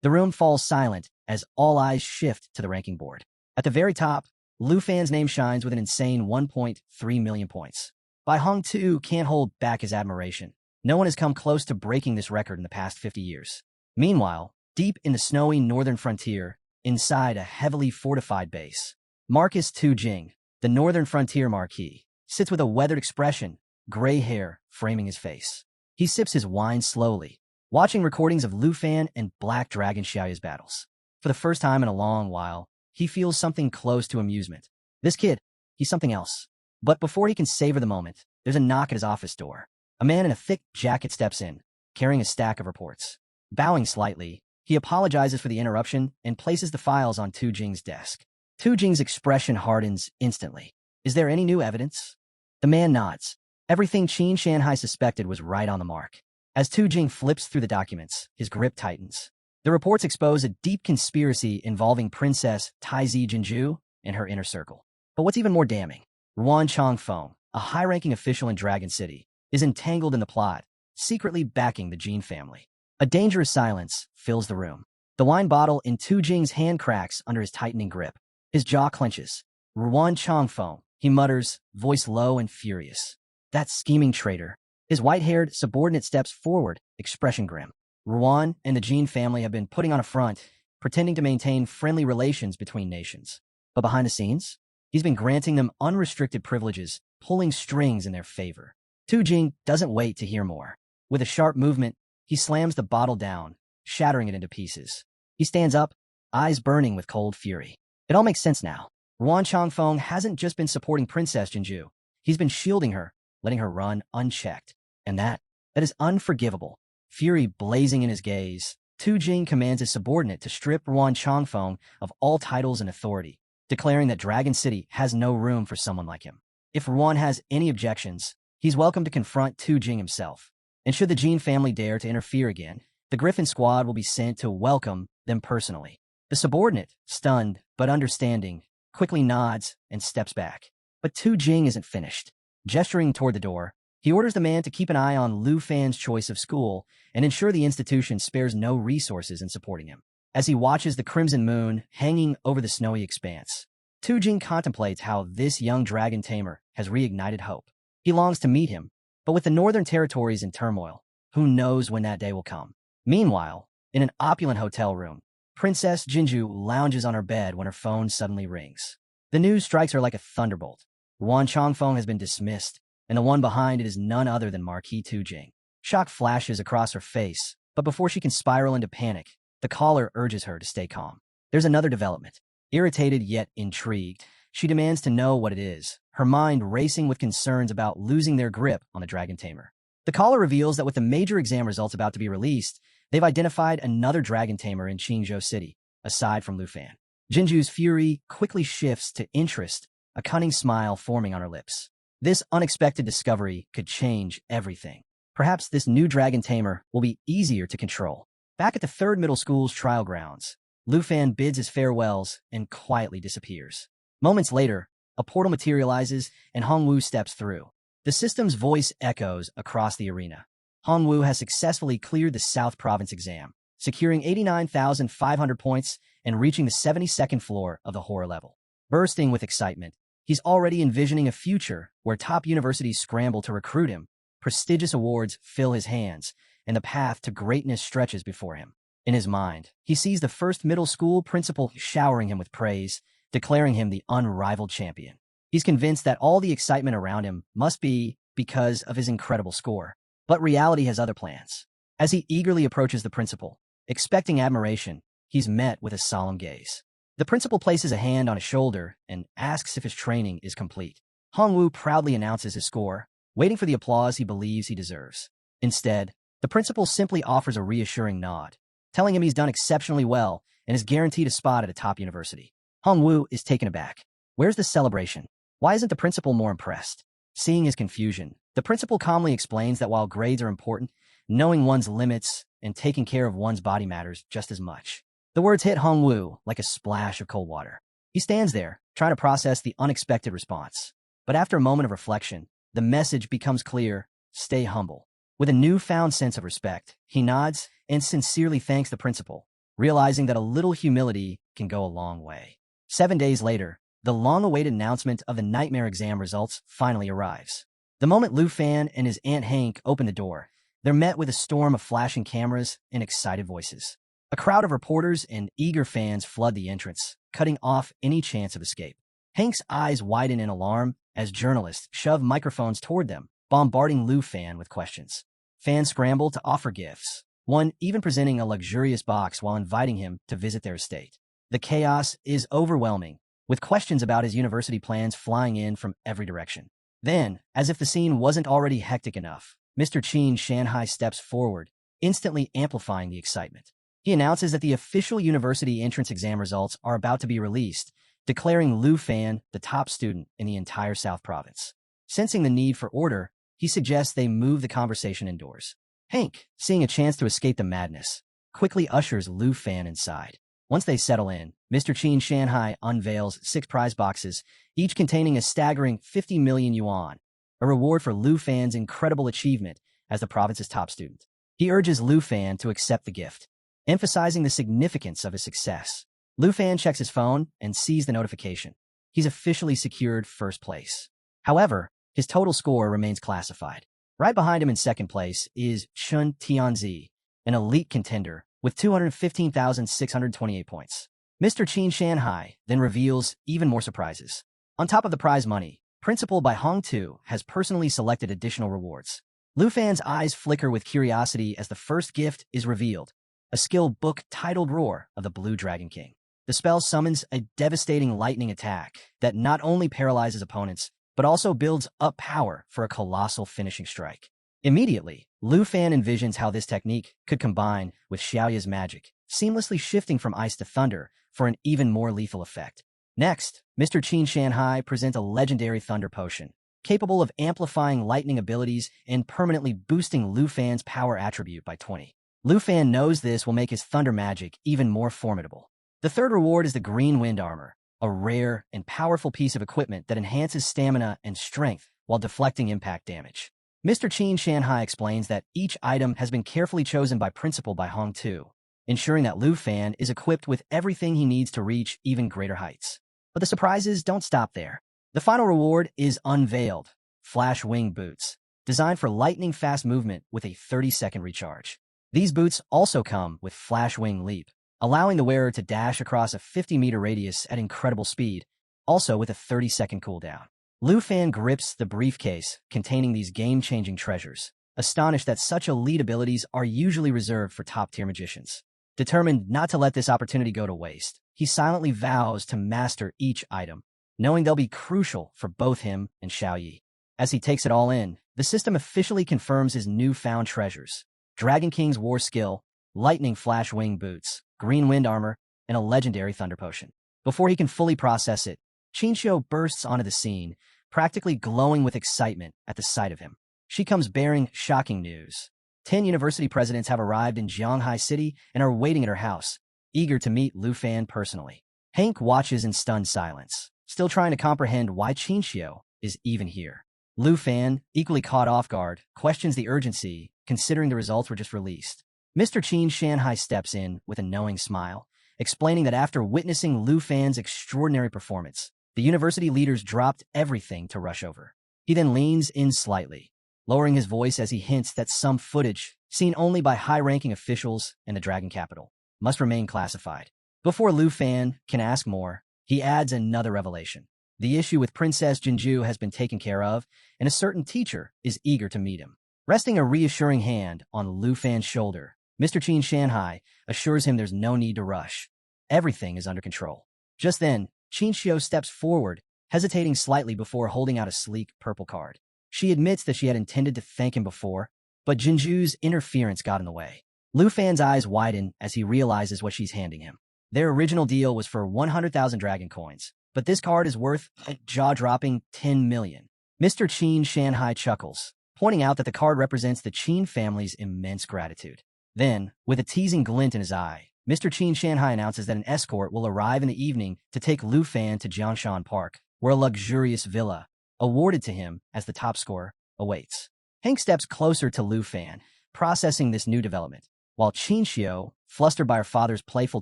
The room falls silent as all eyes shift to the ranking board. At the very top, Lufan's name shines with an insane 1.3 million points. Bai Hong 2 can't hold back his admiration. No one has come close to breaking this record in the past 50 years. Meanwhile, deep in the snowy northern frontier, inside a heavily fortified base, Marcus Tu Jing, the northern frontier marquis, sits with a weathered expression, gray hair framing his face. He sips his wine slowly, watching recordings of Lufan and Black Dragon Xiaoya's battles. For the first time in a long while, he feels something close to amusement. This kid, he's something else. But before he can savor the moment, there's a knock at his office door. A man in a thick jacket steps in, carrying a stack of reports. Bowing slightly, he apologizes for the interruption and places the files on Tu Jing's desk. Tu Jing's expression hardens instantly. "Is there any new evidence?" The man nods. Everything Qin Shanhai suspected was right on the mark. As Tu Jing flips through the documents, his grip tightens. The reports expose a deep conspiracy involving Princess Taizi Jinju and her inner circle. But what's even more damning, Ruan Changfeng, a high-ranking official in Dragon City, is entangled in the plot, secretly backing the Qin family. A dangerous silence fills the room. The wine bottle in Tu Jing's hand cracks under his tightening grip. His jaw clenches. Ruan Changfeng, he mutters, voice low and furious. That scheming traitor. His white-haired subordinate steps forward, expression grim. Ruan and the Qin family have been putting on a front, pretending to maintain friendly relations between nations. But behind the scenes, he's been granting them unrestricted privileges, pulling strings in their favor. Tu Jing doesn't wait to hear more. With a sharp movement, he slams the bottle down, shattering it into pieces. He stands up, eyes burning with cold fury. It all makes sense now. Ruan Changfeng hasn't just been supporting Princess Jinju. He's been shielding her, letting her run unchecked. And that is unforgivable. Fury blazing in his gaze, Tu Jing commands his subordinate to strip Ruan Changfeng of all titles and authority, declaring that Dragon City has no room for someone like him. If Ruan has any objections, he's welcome to confront Tu Jing himself. And should the Qin family dare to interfere again, the Griffin squad will be sent to welcome them personally. The subordinate, stunned but understanding, quickly nods and steps back. But Tu Jing isn't finished. Gesturing toward the door, he orders the man to keep an eye on Lufan's choice of school and ensure the institution spares no resources in supporting him. As he watches the crimson moon hanging over the snowy expanse, Tu Jing contemplates how this young dragon tamer has reignited hope. He longs to meet him, but with the northern territories in turmoil, who knows when that day will come. Meanwhile, in an opulent hotel room, Princess Jinju lounges on her bed when her phone suddenly rings. The news strikes her like a thunderbolt. Ruan Changfeng has been dismissed, and the one behind it is none other than Marquis Tu Jing. Shock flashes across her face, but before she can spiral into panic, the caller urges her to stay calm. There's another development. Irritated yet intrigued, she demands to know what it is, her mind racing with concerns about losing their grip on the dragon tamer. The caller reveals that with the major exam results about to be released, they've identified another dragon tamer in Qingzhou City, aside from Lufan. Jinju's fury quickly shifts to interest, a cunning smile forming on her lips. This unexpected discovery could change everything. Perhaps this new dragon tamer will be easier to control. Back at the third middle school's trial grounds, Lufan bids his farewells and quietly disappears. Moments later, a portal materializes and Hongwu steps through. The system's voice echoes across the arena. Hongwu has successfully cleared the South Province exam, securing 89,500 points and reaching the 72nd floor of the horror level. Bursting with excitement, he's already envisioning a future where top universities scramble to recruit him, prestigious awards fill his hands, and the path to greatness stretches before him. In his mind, he sees the first middle school principal showering him with praise, declaring him the unrivaled champion. He's convinced that all the excitement around him must be because of his incredible score. But reality has other plans. As he eagerly approaches the principal, expecting admiration, he's met with a solemn gaze. The principal places a hand on his shoulder and asks if his training is complete. Hongwu proudly announces his score, waiting for the applause he believes he deserves. Instead, the principal simply offers a reassuring nod, telling him he's done exceptionally well and is guaranteed a spot at a top university. Hongwu is taken aback. Where's the celebration? Why isn't the principal more impressed? Seeing his confusion, the principal calmly explains that while grades are important, knowing one's limits and taking care of one's body matters just as much. The words hit Hongwu like a splash of cold water. He stands there, trying to process the unexpected response. But after a moment of reflection, the message becomes clear: stay humble. With a newfound sense of respect, he nods and sincerely thanks the principal, realizing that a little humility can go a long way. 7 days later, the long-awaited announcement of the nightmare exam results finally arrives. The moment Lufan and his Aunt Hank open the door, they're met with a storm of flashing cameras and excited voices. A crowd of reporters and eager fans flood the entrance, cutting off any chance of escape. Hank's eyes widen in alarm as journalists shove microphones toward them, bombarding Lufan with questions. Fans scramble to offer gifts, one even presenting a luxurious box while inviting him to visit their estate. The chaos is overwhelming, with questions about his university plans flying in from every direction. Then, as if the scene wasn't already hectic enough, Mr. Qin Shanghai steps forward, instantly amplifying the excitement. He announces that the official university entrance exam results are about to be released, declaring Lufan the top student in the entire South Province. Sensing the need for order, he suggests they move the conversation indoors. Hank, seeing a chance to escape the madness, quickly ushers Lufan inside. Once they settle in, Mr. Qin Shanhai unveils 6 prize boxes, each containing a staggering 50 million yuan, a reward for Lufan's incredible achievement as the province's top student. He urges Lufan to accept the gift, emphasizing the significance of his success. Lufan checks his phone and sees the notification. He's officially secured first place. However, his total score remains classified. Right behind him in second place is Chun Tianzi, an elite contender with 215,628 points. Mr. Qin Shanhai then reveals even more surprises. On top of the prize money, Principal by Hong Tu has personally selected additional rewards. Lufan's eyes flicker with curiosity as the first gift is revealed, a skill book titled Roar of the Blue Dragon King. The spell summons a devastating lightning attack that not only paralyzes opponents, but also builds up power for a colossal finishing strike. Immediately, Lufan envisions how this technique could combine with Xiaoya's magic, seamlessly shifting from ice to thunder for an even more lethal effect. Next, Mr. Qin Shanhai presents a legendary thunder potion, capable of amplifying lightning abilities and permanently boosting Lufan's power attribute by 20. Lufan knows this will make his thunder magic even more formidable. The third reward is the Green Wind Armor, a rare and powerful piece of equipment that enhances stamina and strength while deflecting impact damage. Mr. Qin Shanhai explains that each item has been carefully chosen by Principal by Hong Tu, ensuring that Lufan is equipped with everything he needs to reach even greater heights. But the surprises don't stop there. The final reward is Unveiled, Flash Wing Boots, designed for lightning-fast movement with a 30-second recharge. These boots also come with Flash Wing Leap, allowing the wearer to dash across a 50-meter radius at incredible speed, also with a 30-second cooldown. Lufan grips the briefcase containing these game-changing treasures, astonished that such elite abilities are usually reserved for top-tier magicians. Determined not to let this opportunity go to waste, he silently vows to master each item, knowing they'll be crucial for both him and Xiaoyi. As he takes it all in, the system officially confirms his newfound treasures: Dragon King's War Skill, Lightning Flash Wing Boots, Green Wind Armor, and a legendary Thunder Potion. Before he can fully process it, Qinxiu bursts onto the scene, practically glowing with excitement at the sight of him. She comes bearing shocking news. 10 university presidents have arrived in Jianghai City and are waiting at her house, eager to meet Lufan personally. Hank watches in stunned silence, still trying to comprehend why Qinxiu is even here. Lufan, equally caught off guard, questions the urgency, considering the results were just released. Mr. Qin Shanhai steps in with a knowing smile, explaining that after witnessing Lufan's extraordinary performance, the university leaders dropped everything to rush over. He then leans in slightly, lowering his voice as he hints that some footage, seen only by high-ranking officials in the Dragon Capital, must remain classified. Before Lufan can ask more, he adds another revelation. The issue with Princess Jinju has been taken care of, and a certain teacher is eager to meet him. Resting a reassuring hand on Lufan's shoulder, Mr. Qin Shanhai assures him there's no need to rush. Everything is under control. Just then, Qinxiu steps forward, hesitating slightly before holding out a sleek purple card. She admits that she had intended to thank him before, but Jinju's interference got in the way. Lufan's eyes widen as he realizes what she's handing him. Their original deal was for 100,000 dragon coins, but this card is worth a jaw-dropping 10 million. Mr. Qin Shanhai chuckles, pointing out that the card represents the Qin family's immense gratitude. Then, with a teasing glint in his eye, Mr. Qin Shanhai announces that an escort will arrive in the evening to take Lufan to Jiangshan Park, where a luxurious villa, awarded to him as the top scorer, awaits. Hank steps closer to Lufan, processing this new development, while Qinxiu, flustered by her father's playful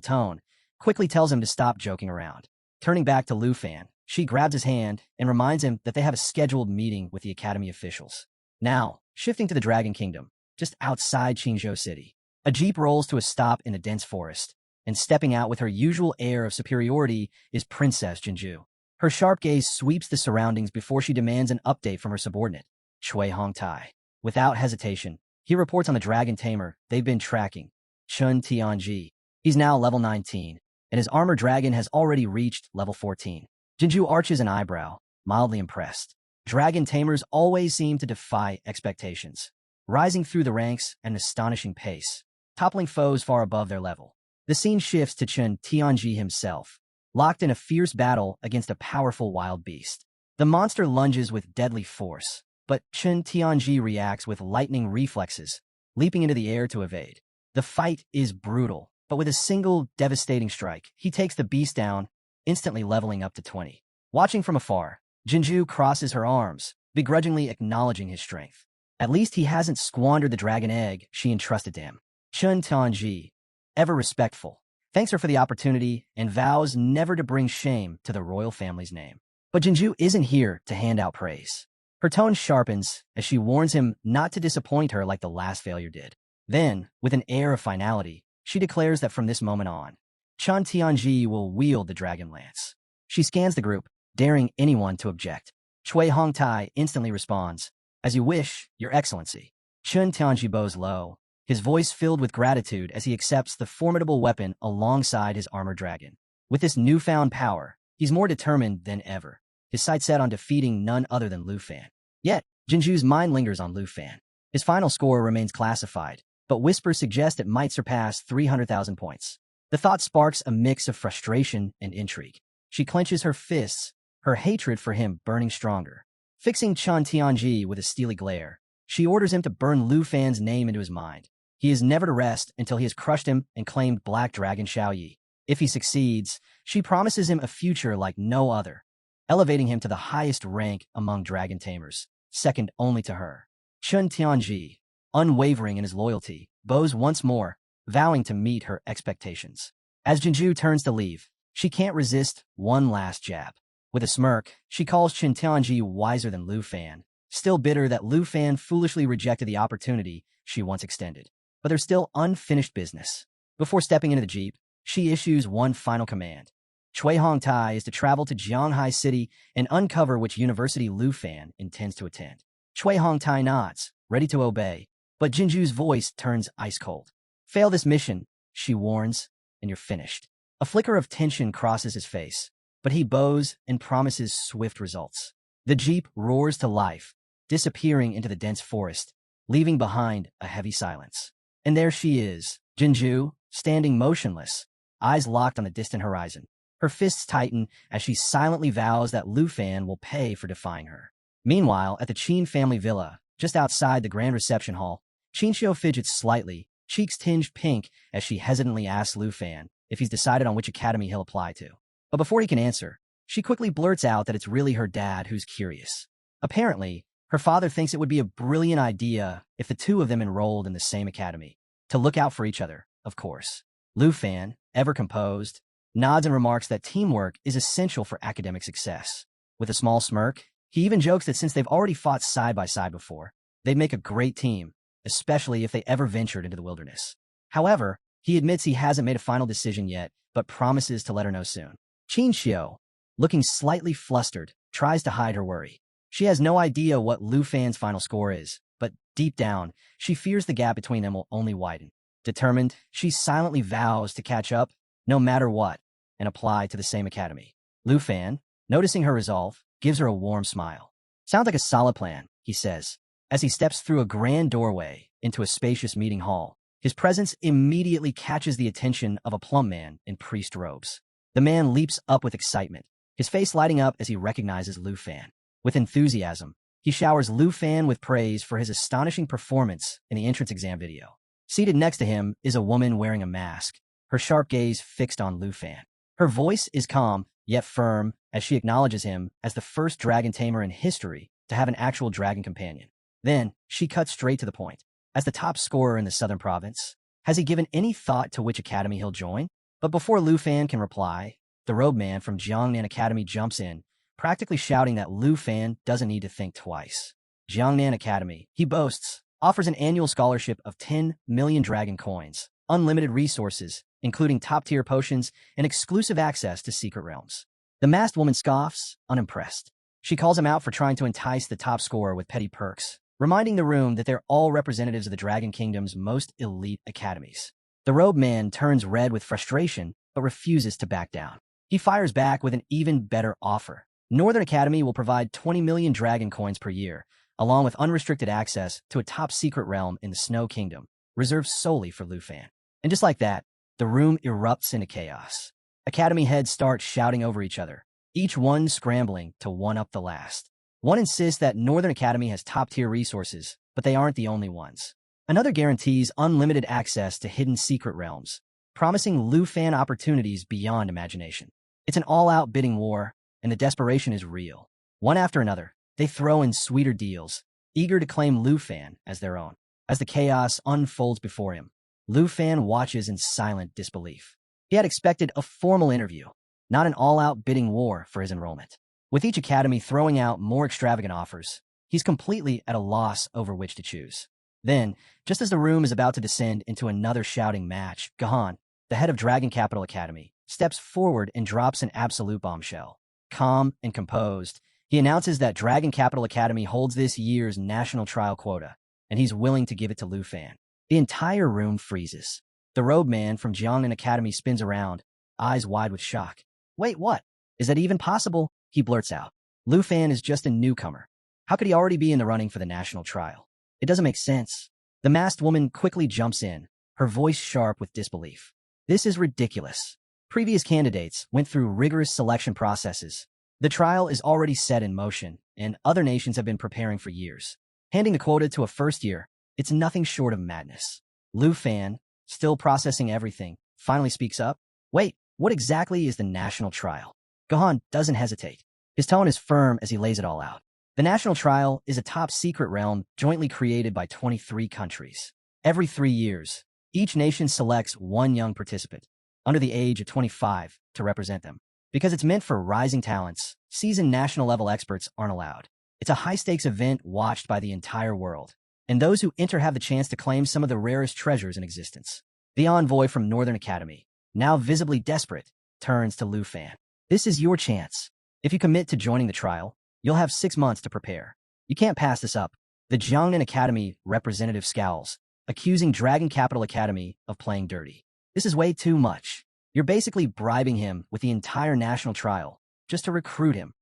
tone, quickly tells him to stop joking around. Turning back to Lufan, she grabs his hand and reminds him that they have a scheduled meeting with the Academy officials. Now, shifting to the Dragon Kingdom, just outside Qingzhou City, a jeep rolls to a stop in a dense forest, and stepping out with her usual air of superiority is Princess Jinju. Her sharp gaze sweeps the surroundings before she demands an update from her subordinate, Cui Hongtai. Without hesitation, he reports on the dragon tamer they've been tracking, Chun Tianji. He's now level 19, and his armored dragon has already reached level 14. Jinju arches an eyebrow, mildly impressed. Dragon tamers always seem to defy expectations, rising through the ranks at an astonishing pace, toppling foes far above their level. The scene shifts to Chun Tianji himself, locked in a fierce battle against a powerful wild beast. The monster lunges with deadly force, but Chun Tianji reacts with lightning reflexes, leaping into the air to evade. The fight is brutal, but with a single devastating strike, he takes the beast down, instantly leveling up to 20. Watching from afar, Jinju crosses her arms, begrudgingly acknowledging his strength. At least he hasn't squandered the dragon egg she entrusted to him. Qin Tianji, ever respectful, thanks her for the opportunity and vows never to bring shame to the royal family's name. But Jinju isn't here to hand out praise. Her tone sharpens as she warns him not to disappoint her like the last failure did. Then, with an air of finality, she declares that from this moment on, Qin Tianji will wield the dragon lance. She scans the group, daring anyone to object. Cui Hongtai instantly responds, "As you wish, Your Excellency." Qin Tianji bows low, his voice filled with gratitude as he accepts the formidable weapon alongside his armored dragon. With this newfound power, he's more determined than ever, his sights set on defeating none other than Lufan. Yet, Jinju's mind lingers on Lufan. His final score remains classified, but whispers suggest it might surpass 300,000 points. The thought sparks a mix of frustration and intrigue. She clenches her fists, her hatred for him burning stronger. Fixing Qin Tianji with a steely glare, she orders him to burn Lufan's name into his mind. He is never to rest until he has crushed him and claimed Black Dragon Xiaoyi. If he succeeds, she promises him a future like no other, elevating him to the highest rank among dragon tamers, second only to her. Qin Tianji, unwavering in his loyalty, bows once more, vowing to meet her expectations. As Jinju turns to leave, she can't resist one last jab. With a smirk, she calls Qin Tianji wiser than Lufan, still bitter that Lufan foolishly rejected the opportunity she once extended. But there's still unfinished business. Before stepping into the jeep, she issues one final command. Cui Hongtai is to travel to Jianghai City and uncover which university Lufan intends to attend. Cui Hongtai nods, ready to obey, but Jinju's voice turns ice cold. "Fail this mission," she warns, "and you're finished." A flicker of tension crosses his face, but he bows and promises swift results. The jeep roars to life, disappearing into the dense forest, leaving behind a heavy silence. And there she is, Jinju, standing motionless, eyes locked on the distant horizon. Her fists tighten as she silently vows that Lufan will pay for defying her. Meanwhile, at the Qin family villa, just outside the grand reception hall, Xiao fidgets slightly, cheeks tinged pink as she hesitantly asks Lufan if he's decided on which academy he'll apply to. But before he can answer, she quickly blurts out that it's really her dad who's curious. Apparently, her father thinks it would be a brilliant idea if the two of them enrolled in the same academy. To look out for each other, of course. Lufan, ever composed, nods and remarks that teamwork is essential for academic success. With a small smirk, he even jokes that since they've already fought side by side before, they'd make a great team, especially if they ever ventured into the wilderness. However, he admits he hasn't made a final decision yet, but promises to let her know soon. Xiao, looking slightly flustered, tries to hide her worry. She has no idea what Lufan's final score is, but deep down, she fears the gap between them will only widen. Determined, she silently vows to catch up, no matter what, and apply to the same academy. Lufan, noticing her resolve, gives her a warm smile. "Sounds like a solid plan," he says, as he steps through a grand doorway into a spacious meeting hall. His presence immediately catches the attention of a plump man in priest robes. The man leaps up with excitement, his face lighting up as he recognizes Lufan. With enthusiasm, he showers Lufan with praise for his astonishing performance in the entrance exam video. Seated next to him is a woman wearing a mask, her sharp gaze fixed on Lufan. Her voice is calm, yet firm, as she acknowledges him as the first dragon tamer in history to have an actual dragon companion. Then, she cuts straight to the point. As the top scorer in the southern province, has he given any thought to which academy he'll join? But before Lufan can reply, the robe man from Jiangnan Academy jumps in, practically shouting that Lufan doesn't need to think twice. Jiangnan Academy, he boasts, offers an annual scholarship of 10 million dragon coins, unlimited resources, including top-tier potions, and exclusive access to secret realms. The masked woman scoffs, unimpressed. She calls him out for trying to entice the top scorer with petty perks, reminding the room that they're all representatives of the Dragon Kingdom's most elite academies. The robe man turns red with frustration, but refuses to back down. He fires back with an even better offer. Northern Academy will provide 20 million dragon coins per year, along with unrestricted access to a top-secret realm in the Snow Kingdom, reserved solely for Lufan. And just like that, the room erupts into chaos. Academy heads start shouting over each other, each one scrambling to one-up the last. One insists that Northern Academy has top-tier resources, but they aren't the only ones. Another guarantees unlimited access to hidden secret realms, promising Lufan opportunities beyond imagination. It's an all-out bidding war, and the desperation is real. One after another, they throw in sweeter deals, eager to claim Lufan as their own. As the chaos unfolds before him, Lufan watches in silent disbelief. He had expected a formal interview, not an all-out bidding war for his enrollment. With each academy throwing out more extravagant offers, he's completely at a loss over which to choose. Then, just as the room is about to descend into another shouting match, Gahan, the head of Dragon Capital Academy, steps forward and drops an absolute bombshell. Calm and composed, he announces that Dragon Capital Academy holds this year's national trial quota, and he's willing to give it to Lufan. The entire room freezes. The robe man from Jiangnan Academy spins around, eyes wide with shock. Wait, what? Is that even possible? He blurts out. Lufan is just a newcomer. How could he already be in the running for the national trial? It doesn't make sense. The masked woman quickly jumps in, her voice sharp with disbelief. This is ridiculous. Previous candidates went through rigorous selection processes. The trial is already set in motion, and other nations have been preparing for years. Handing the quota to a first year, it's nothing short of madness. Lufan, still processing everything, finally speaks up. Wait, what exactly is the national trial? Gahan doesn't hesitate. His tone is firm as he lays it all out. The national trial is a top-secret realm jointly created by 23 countries. Every 3 years, each nation selects one young participant, under the age of 25, to represent them. Because it's meant for rising talents, seasoned national-level experts aren't allowed. It's a high-stakes event watched by the entire world, and those who enter have the chance to claim some of the rarest treasures in existence. The envoy from Northern Academy, now visibly desperate, turns to Lufan. This is your chance. If you commit to joining the trial, you'll have 6 months to prepare. You can't pass this up. The Jiangnan Academy representative scowls, accusing Dragon Capital Academy of playing dirty. This is way too much. You're basically bribing him with the entire national trial just to recruit him.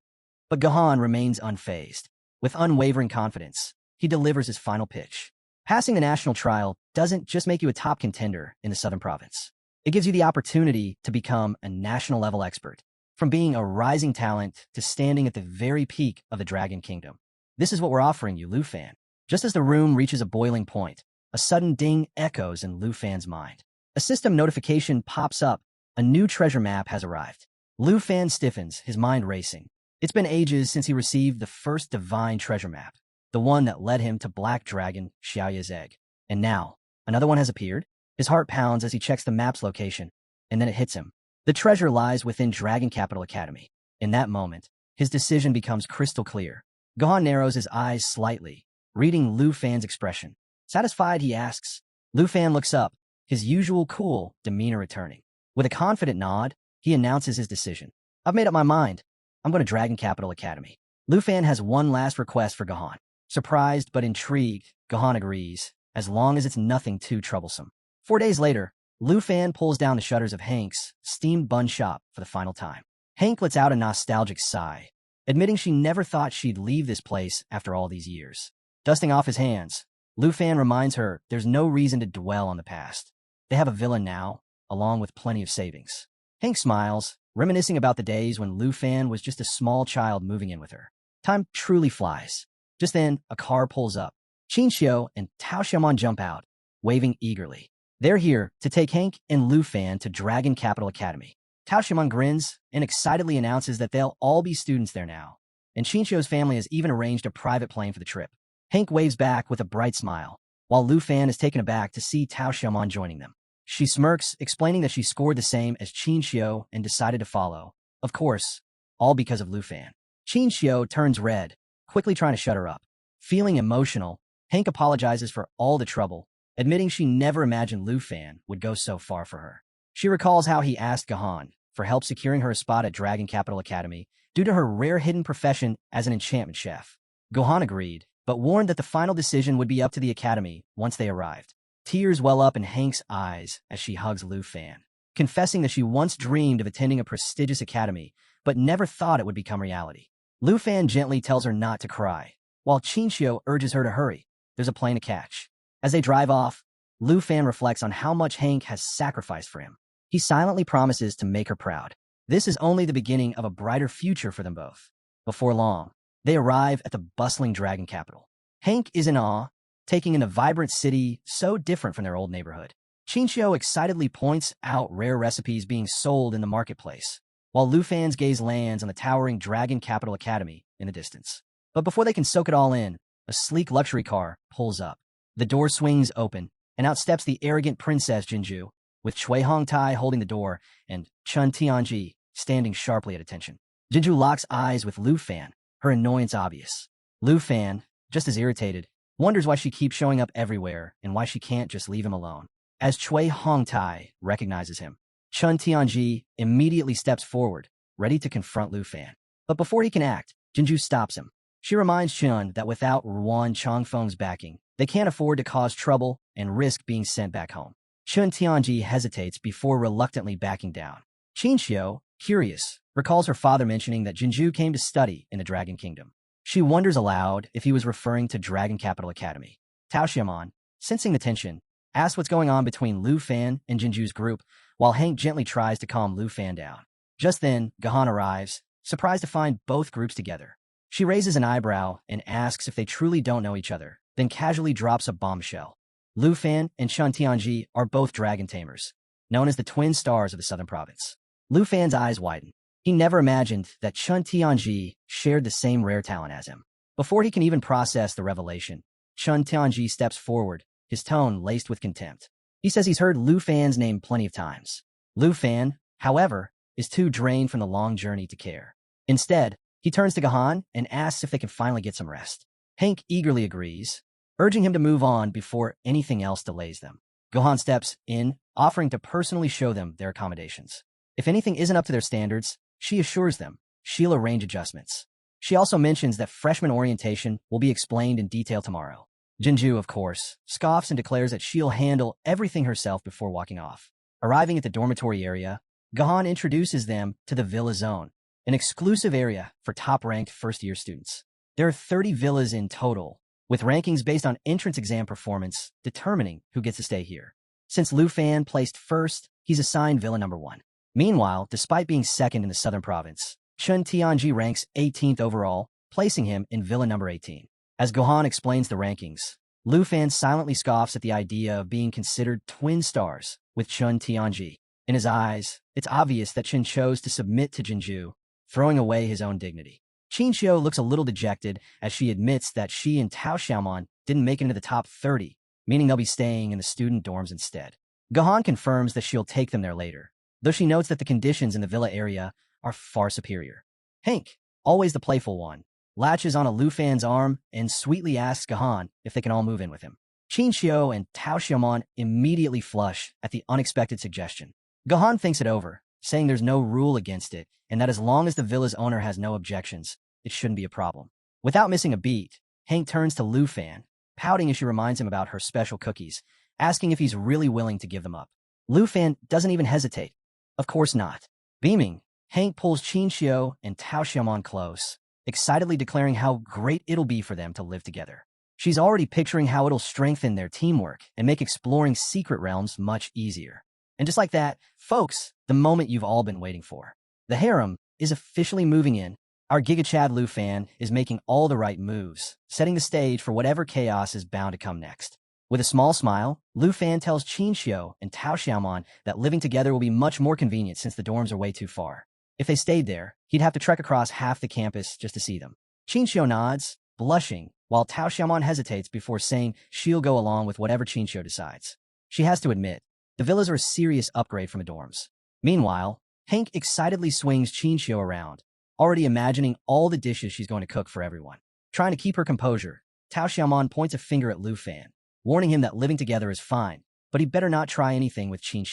But Gahan remains unfazed. With unwavering confidence, he delivers his final pitch. Passing the national trial doesn't just make you a top contender in the Southern Province. It gives you the opportunity to become a national-level expert, from being a rising talent to standing at the very peak of the Dragon Kingdom. This is what we're offering you, Lufan. Just as the room reaches a boiling point, a sudden ding echoes in Lufan's mind. A system notification pops up. A new treasure map has arrived. Lufan stiffens, his mind racing. It's been ages since he received the first divine treasure map, the one that led him to Black Dragon Xiaoya's egg. And now, another one has appeared? His heart pounds as he checks the map's location, and then it hits him. The treasure lies within Dragon Capital Academy. In that moment, his decision becomes crystal clear. Gahan narrows his eyes slightly, reading Lufan's expression. Satisfied, he asks. Lufan looks up, his usual cool demeanor returning. With a confident nod, he announces his decision. I've made up my mind. I'm going to Dragon Capital Academy. Lufan has one last request for Gahan. Surprised but intrigued, Gahan agrees, as long as it's nothing too troublesome. 4 days later, Lufan pulls down the shutters of Hank's steamed bun shop for the final time. Hank lets out a nostalgic sigh, admitting she never thought she'd leave this place after all these years. Dusting off his hands, Lufan reminds her there's no reason to dwell on the past. They have a villa now, along with plenty of savings. Hank smiles, reminiscing about the days when Lufan was just a small child moving in with her. Time truly flies. Just then, a car pulls up. Qin Xiao and Tao Xiaomon jump out, waving eagerly. They're here to take Hank and Lufan to Dragon Capital Academy. Tao Xiaomon grins and excitedly announces that they'll all be students there now, and Qin Xiao's family has even arranged a private plane for the trip. Hank waves back with a bright smile, while Lufan is taken aback to see Tao Xiaomon joining them. She smirks, explaining that she scored the same as Qin Xiao and decided to follow. Of course, all because of Lufan. Qin Xiao turns red, quickly trying to shut her up. Feeling emotional, Hank apologizes for all the trouble, admitting she never imagined Lufan would go so far for her. She recalls how he asked Gahan for help securing her a spot at Dragon Capital Academy due to her rare hidden profession as an enchantment chef. Gahan agreed, but warned that the final decision would be up to the academy once they arrived. Tears well up in Hank's eyes as she hugs Lufan, confessing that she once dreamed of attending a prestigious academy, but never thought it would become reality. Lufan gently tells her not to cry, while Qin Xiao urges her to hurry. There's a plane to catch. As they drive off, Lufan reflects on how much Hank has sacrificed for him. He silently promises to make her proud. This is only the beginning of a brighter future for them both. Before long, they arrive at the bustling Dragon Capital. Hank is in awe, taking in a vibrant city so different from their old neighborhood. Qin excitedly points out rare recipes being sold in the marketplace, while Lufan's gaze lands on the towering Dragon Capital Academy in the distance. But before they can soak it all in, a sleek luxury car pulls up. The door swings open, and out steps the arrogant Princess Jinju, with Cui Hongtai holding the door and Chun Tianji standing sharply at attention. Jinju locks eyes with Lufan, her annoyance obvious. Lufan, just as irritated, wonders why she keeps showing up everywhere and why she can't just leave him alone. As Cui Hongtai recognizes him, Chun Tianji immediately steps forward, ready to confront Lufan. But before he can act, Jinju stops him. She reminds Chun that without Ruan Chongfeng's backing, they can't afford to cause trouble and risk being sent back home. Chun Tianji hesitates before reluctantly backing down. Qin, curious, recalls her father mentioning that Jinju came to study in the Dragon Kingdom. She wonders aloud if he was referring to Dragon Capital Academy. Tao Xiaomon, sensing the tension, asks what's going on between Lufan and Jinju's group, while Hank gently tries to calm Lufan down. Just then, Gahan arrives, surprised to find both groups together. She raises an eyebrow and asks if they truly don't know each other, then casually drops a bombshell. Lufan and Chun Tianji are both dragon tamers, known as the twin stars of the southern province. Lufan's eyes widen. He never imagined that Chun Tianji shared the same rare talent as him. Before he can even process the revelation, Chun Tianji steps forward, his tone laced with contempt. He says he's heard Lufan's name plenty of times. Lufan, however, is too drained from the long journey to care. Instead, he turns to Gahan and asks if they can finally get some rest. Hank eagerly agrees, urging him to move on before anything else delays them. Gahan steps in, offering to personally show them their accommodations. If anything isn't up to their standards, she assures them she'll arrange adjustments. She also mentions that freshman orientation will be explained in detail tomorrow. Jinju, of course, scoffs and declares that she'll handle everything herself before walking off. Arriving at the dormitory area, Gahan introduces them to the Villa Zone, an exclusive area for top-ranked first-year students. There are 30 villas in total, with rankings based on entrance exam performance determining who gets to stay here. Since Lufan placed first, he's assigned Villa number 1. Meanwhile, despite being second in the southern province, Chun Tianji ranks 18th overall, placing him in Villa number 18. As Gohan explains the rankings, Lufan silently scoffs at the idea of being considered twin stars with Chun Tianji. In his eyes, it's obvious that Chun chose to submit to Jinju, throwing away his own dignity. Qin looks a little dejected as she admits that she and Tao Xiaomon didn't make it into the top 30, meaning they'll be staying in the student dorms instead. Gahan confirms that she'll take them there later, though she notes that the conditions in the villa area are far superior. Hank, always the playful one, latches on a Lufan's arm and sweetly asks Gahan if they can all move in with him. Qin and Tao Xiaomon immediately flush at the unexpected suggestion. Gahan thinks it over, saying there's no rule against it and that as long as the villa's owner has no objections, it shouldn't be a problem. Without missing a beat, Hank turns to Lufan, pouting as she reminds him about her special cookies, asking if he's really willing to give them up. Lufan doesn't even hesitate. Of course not. Beaming, Hank pulls Qin and Tao Xiaomon close, excitedly declaring how great it'll be for them to live together. She's already picturing how it'll strengthen their teamwork and make exploring secret realms much easier. And just like that, folks, the moment you've all been waiting for. The harem is officially moving in. Our Giga Chad Lufan is making all the right moves, setting the stage for whatever chaos is bound to come next. With a small smile, Lufan tells Qin and Tao Xiaomon that living together will be much more convenient since the dorms are way too far. If they stayed there, he'd have to trek across half the campus just to see them. Qin nods, blushing, while Tao Xiaomon hesitates before saying she'll go along with whatever Qin decides. She has to admit, the villas are a serious upgrade from the dorms. Meanwhile, Hank excitedly swings Qin around, already imagining all the dishes she's going to cook for everyone. Trying to keep her composure, Tao Xiaomon points a finger at Lufan, warning him that living together is fine, but he better not try anything with Qin.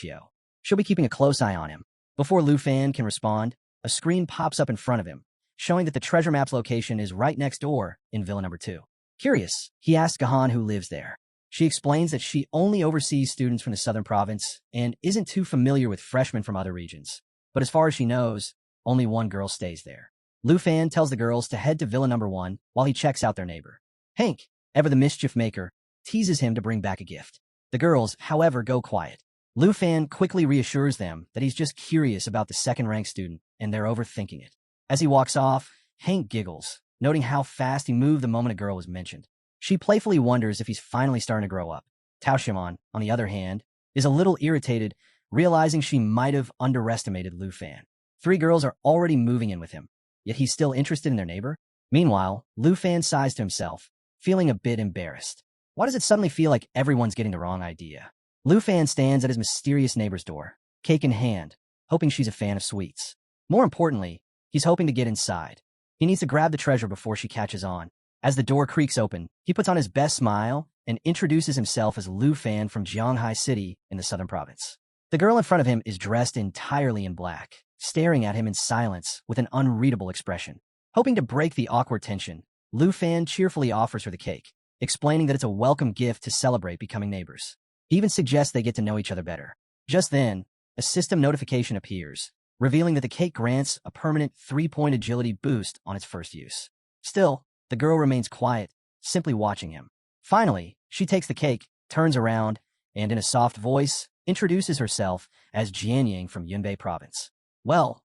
She'll be keeping a close eye on him. Before Lufan can respond, a screen pops up in front of him, showing that the treasure map's location is right next door in Villa number 2. Curious, he asks Gahan who lives there. She explains that she only oversees students from the southern province and isn't too familiar with freshmen from other regions. But as far as she knows, only one girl stays there. Lufan tells the girls to head to Villa number 1 while he checks out their neighbor. Hank, ever the mischief maker, teases him to bring back a gift. The girls, however, go quiet. Lufan quickly reassures them that he's just curious about the second-ranked student and they're overthinking it. As he walks off, Hank giggles, noting how fast he moved the moment a girl was mentioned. She playfully wonders if he's finally starting to grow up. Tao Xiaomon, on the other hand, is a little irritated, realizing she might have underestimated Lufan. 3 girls are already moving in with him, yet he's still interested in their neighbor. Meanwhile, Lufan sighs to himself, feeling a bit embarrassed. Why does it suddenly feel like everyone's getting the wrong idea? Lufan stands at his mysterious neighbor's door, cake in hand, hoping she's a fan of sweets. More importantly, he's hoping to get inside. He needs to grab the treasure before she catches on. As the door creaks open, he puts on his best smile and introduces himself as Lufan from Jianghai City in the southern province. The girl in front of him is dressed entirely in black, staring at him in silence with an unreadable expression. Hoping to break the awkward tension, Lufan cheerfully offers her the cake, explaining that it's a welcome gift to celebrate becoming neighbors. He even suggests they get to know each other better. Just then, a system notification appears, revealing that the cake grants a permanent 3-point agility boost on its first use. Still, the girl remains quiet, simply watching him. Finally, she takes the cake, turns around, and in a soft voice, introduces herself as Jianying from Yunbei Province. Well,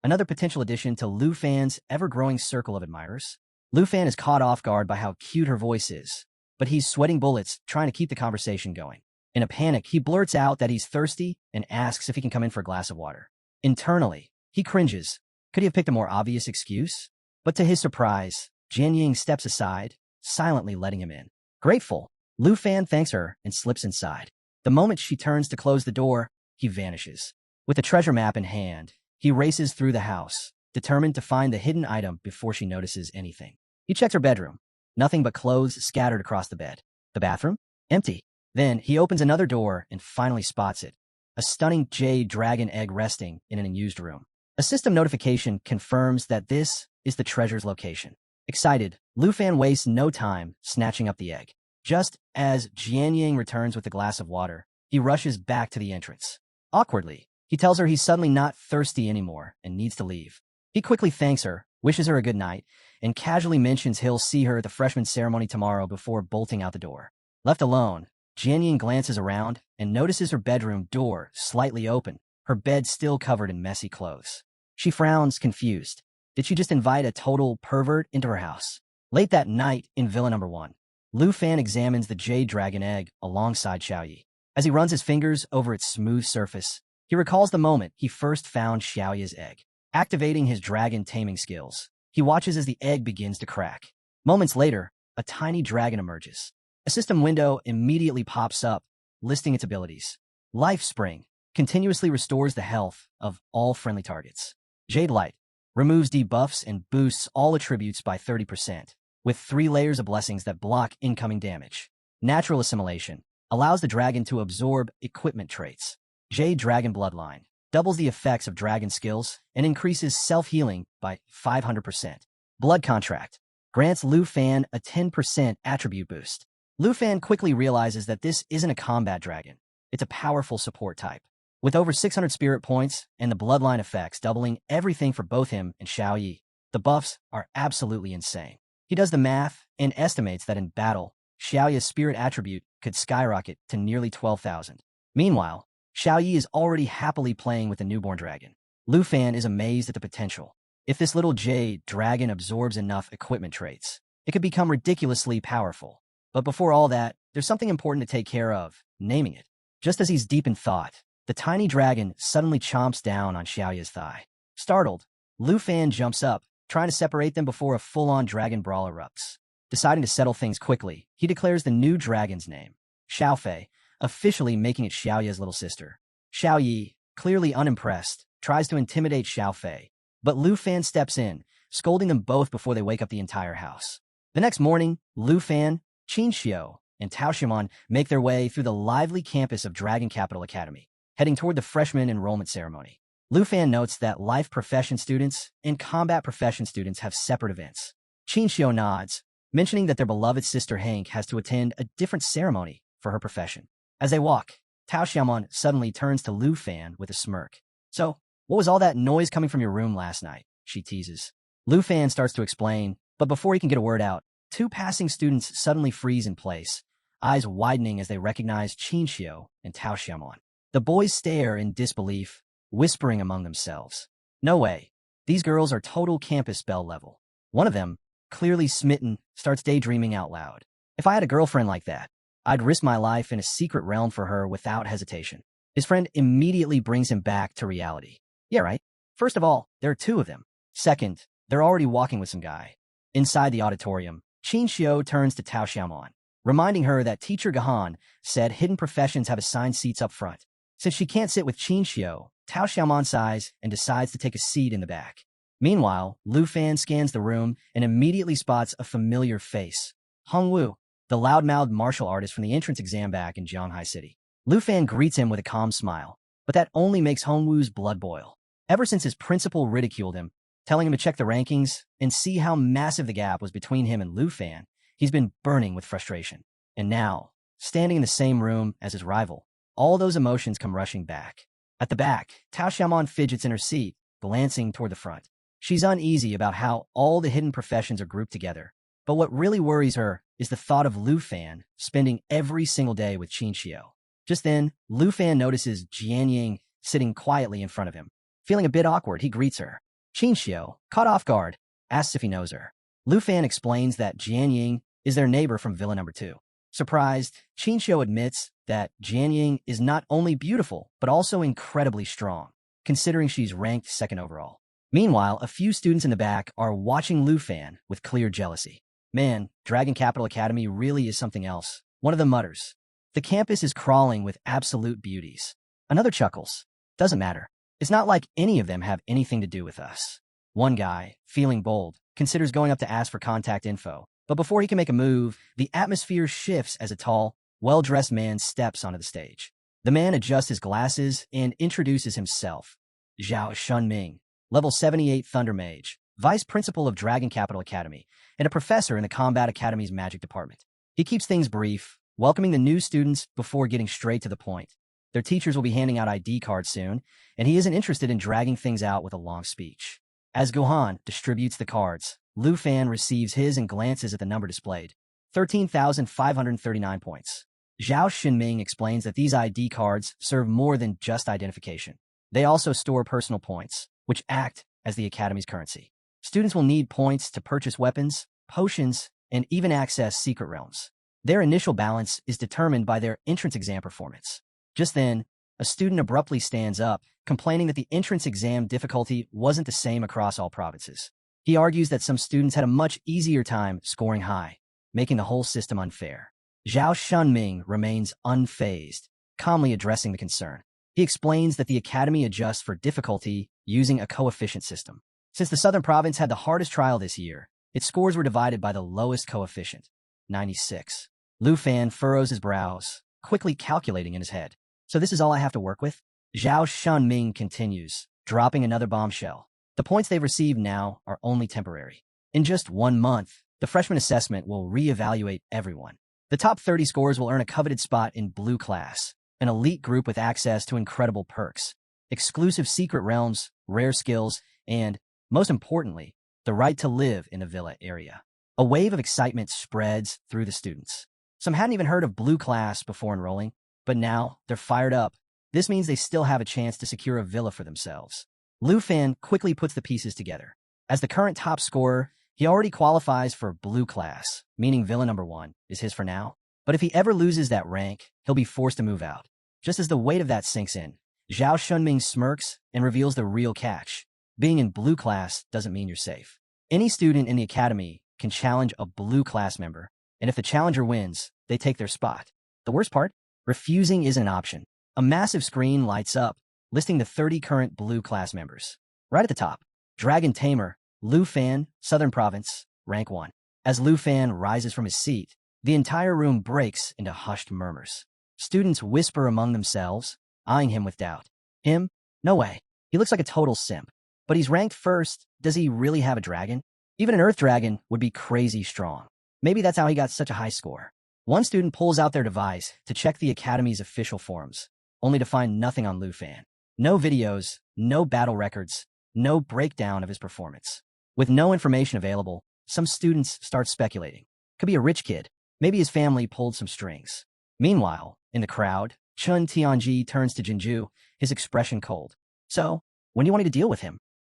another potential addition to Lufan's ever-growing circle of admirers. Lufan is caught off guard by how cute her voice is, but he's sweating bullets trying to keep the conversation going. In a panic, he blurts out that he's thirsty and asks if he can come in for a glass of water. Internally, he cringes. Could he have picked a more obvious excuse? But to his surprise, Jianying steps aside, silently letting him in. Grateful, Lufan thanks her and slips inside. The moment she turns to close the door, he vanishes. With the treasure map in hand, he races through the house, determined to find the hidden item before she notices anything. He checks her bedroom. Nothing but clothes scattered across the bed. The bathroom? Empty. Then he opens another door and finally spots it. A stunning jade dragon egg resting in an unused room. A system notification confirms that this is the treasure's location. Excited, Lufan wastes no time snatching up the egg. Just as Jianying returns with a glass of water, he rushes back to the entrance. Awkwardly, he tells her he's suddenly not thirsty anymore and needs to leave. He quickly thanks her, wishes her a good night, and casually mentions he'll see her at the freshman ceremony tomorrow before bolting out the door. Left alone, Jianying glances around and notices her bedroom door slightly open, her bed still covered in messy clothes. She frowns, confused. Did she just invite a total pervert into her house? Late that night in Villa Number 1, Lufan examines the jade dragon egg alongside Xiaoyi. As he runs his fingers over its smooth surface, he recalls the moment he first found Xiaoyi's egg. Activating his dragon taming skills, he watches as the egg begins to crack. Moments later, a tiny dragon emerges. A system window immediately pops up, listing its abilities. Life Spring continuously restores the health of all friendly targets. Jade Light removes debuffs and boosts all attributes by 30%, with 3 layers of blessings that block incoming damage. Natural Assimilation allows the dragon to absorb equipment traits. Jade Dragon Bloodline doubles the effects of dragon skills and increases self-healing by 500%. Blood Contract grants Lufan a 10% attribute boost. Lufan quickly realizes that this isn't a combat dragon. It's a powerful support type. With over 600 spirit points and the bloodline effects doubling everything for both him and Xiaoyi, the buffs are absolutely insane. He does the math and estimates that in battle, Xiaoyi's spirit attribute could skyrocket to nearly 12,000. Meanwhile, Xiaoyi is already happily playing with the newborn dragon. Lufan is amazed at the potential. If this little jade dragon absorbs enough equipment traits, it could become ridiculously powerful. But before all that, there's something important to take care of, naming it. Just as he's deep in thought, the tiny dragon suddenly chomps down on Xiaoyi's thigh. Startled, Lufan jumps up, trying to separate them before a full-on dragon brawl erupts. Deciding to settle things quickly, he declares the new dragon's name, Xiaofei, officially making it Xiaoyi's little sister. Xiaoyi, clearly unimpressed, tries to intimidate Xiaofei, but Lufan steps in, scolding them both before they wake up the entire house. The next morning, Lufan, Qin Xiao, and Tao Xiaomon make their way through the lively campus of Dragon Capital Academy, heading toward the freshman enrollment ceremony. Lufan notes that life profession students and combat profession students have separate events. Qin Xiao nods, mentioning that their beloved sister Hank has to attend a different ceremony for her profession. As they walk, Tao Xiaomon suddenly turns to Lufan with a smirk. So, what was all that noise coming from your room last night? She teases. Lufan starts to explain, but before he can get a word out, 2 passing students suddenly freeze in place, eyes widening as they recognize Qin Xiao and Tao Xiaomon. The boys stare in disbelief, whispering among themselves. No way. These girls are total campus belle level. One of them, clearly smitten, starts daydreaming out loud. If I had a girlfriend like that, I'd risk my life in a secret realm for her without hesitation. His friend immediately brings him back to reality. Yeah, right. First of all, there are two of them. Second, they're already walking with some guy. Inside the auditorium, Qin Xiao turns to Tao Xiaomon, reminding her that Teacher Gahan said hidden professions have assigned seats up front. Since she can't sit with Qin Xiao, Tao Xiaomon sighs and decides to take a seat in the back. Meanwhile, Lufan scans the room and immediately spots a familiar face. Hongwu, the loudmouthed martial artist from the entrance exam back in Jianghai City. Lufan greets him with a calm smile, but that only makes Hongwu's blood boil. Ever since his principal ridiculed him, telling him to check the rankings and see how massive the gap was between him and Lufan, he's been burning with frustration. And now, standing in the same room as his rival, all those emotions come rushing back. At the back, Tao Xiaomon fidgets in her seat, glancing toward the front. She's uneasy about how all the hidden professions are grouped together, but what really worries her is the thought of Lufan spending every single day with Qin Xiao. Just then, Lufan notices Jian Ying sitting quietly in front of him. Feeling a bit awkward, he greets her. Qin Xiao, caught off guard, asks if he knows her. Lufan explains that Jian Ying is their neighbor from Villa Number 2. Surprised, Qin Xiao admits that Jian Ying is not only beautiful, but also incredibly strong, considering she's ranked second overall. Meanwhile, a few students in the back are watching Lufan with clear jealousy. Man, Dragon Capital Academy really is something else, one of them mutters. The campus is crawling with absolute beauties. Another chuckles. Doesn't matter. It's not like any of them have anything to do with us. One guy, feeling bold, considers going up to ask for contact info, but before he can make a move, the atmosphere shifts as a tall, well-dressed man steps onto the stage. The man adjusts his glasses and introduces himself. Zhao Shunming, level 78 Thunder Mage, vice principal of Dragon Capital Academy, and a professor in the Combat Academy's magic department. He keeps things brief, welcoming the new students before getting straight to the point. Their teachers will be handing out ID cards soon, and he isn't interested in dragging things out with a long speech. As Gohan distributes the cards, Lufan receives his and glances at the number displayed. 13,539 points. Zhao Xinming explains that these ID cards serve more than just identification. They also store personal points, which act as the Academy's currency. Students will need points to purchase weapons, potions, and even access secret realms. Their initial balance is determined by their entrance exam performance. Just then, a student abruptly stands up, complaining that the entrance exam difficulty wasn't the same across all provinces. He argues that some students had a much easier time scoring high, making the whole system unfair. Zhao Shunming remains unfazed, calmly addressing the concern. He explains that the Academy adjusts for difficulty using a coefficient system. Since the Southern Province had the hardest trial this year, its scores were divided by the lowest coefficient, 96. Lufan furrows his brows, quickly calculating in his head. So this is all I have to work with? Zhao Shunming continues, dropping another bombshell. The points they've received now are only temporary. In just 1 month, the freshman assessment will reevaluate everyone. The top 30 scores will earn a coveted spot in Blue Class, an elite group with access to incredible perks, exclusive secret realms, rare skills, and, most importantly, the right to live in the Villa area. A wave of excitement spreads through the students. Some hadn't even heard of Blue Class before enrolling, but now they're fired up. This means they still have a chance to secure a villa for themselves. Lufan quickly puts the pieces together. As the current top scorer, he already qualifies for Blue Class, meaning Villa Number 1 is his for now. But if he ever loses that rank, he'll be forced to move out. Just as the weight of that sinks in, Zhao Shunming smirks and reveals the real catch. Being in Blue Class doesn't mean you're safe. Any student in the Academy can challenge a Blue Class member, and if the challenger wins, they take their spot. The worst part? Refusing isn't an option. A massive screen lights up, listing the 30 current Blue Class members. Right at the top, Dragon Tamer, Lufan, Southern Province, rank 1. As Lufan rises from his seat, the entire room breaks into hushed murmurs. Students whisper among themselves, eyeing him with doubt. Him? No way. He looks like a total simp. But he's ranked first. Does he really have a dragon? Even an Earth Dragon would be crazy strong. Maybe that's how he got such a high score. One student pulls out their device to check the Academy's official forums, only to find nothing on Lufan. No videos, no battle records, no breakdown of his performance. With no information available, some students start speculating. Could be a rich kid. Maybe his family pulled some strings. Meanwhile, in the crowd, Chun Tianji turns to Jinju, his expression cold. So, when do you want me to deal with him?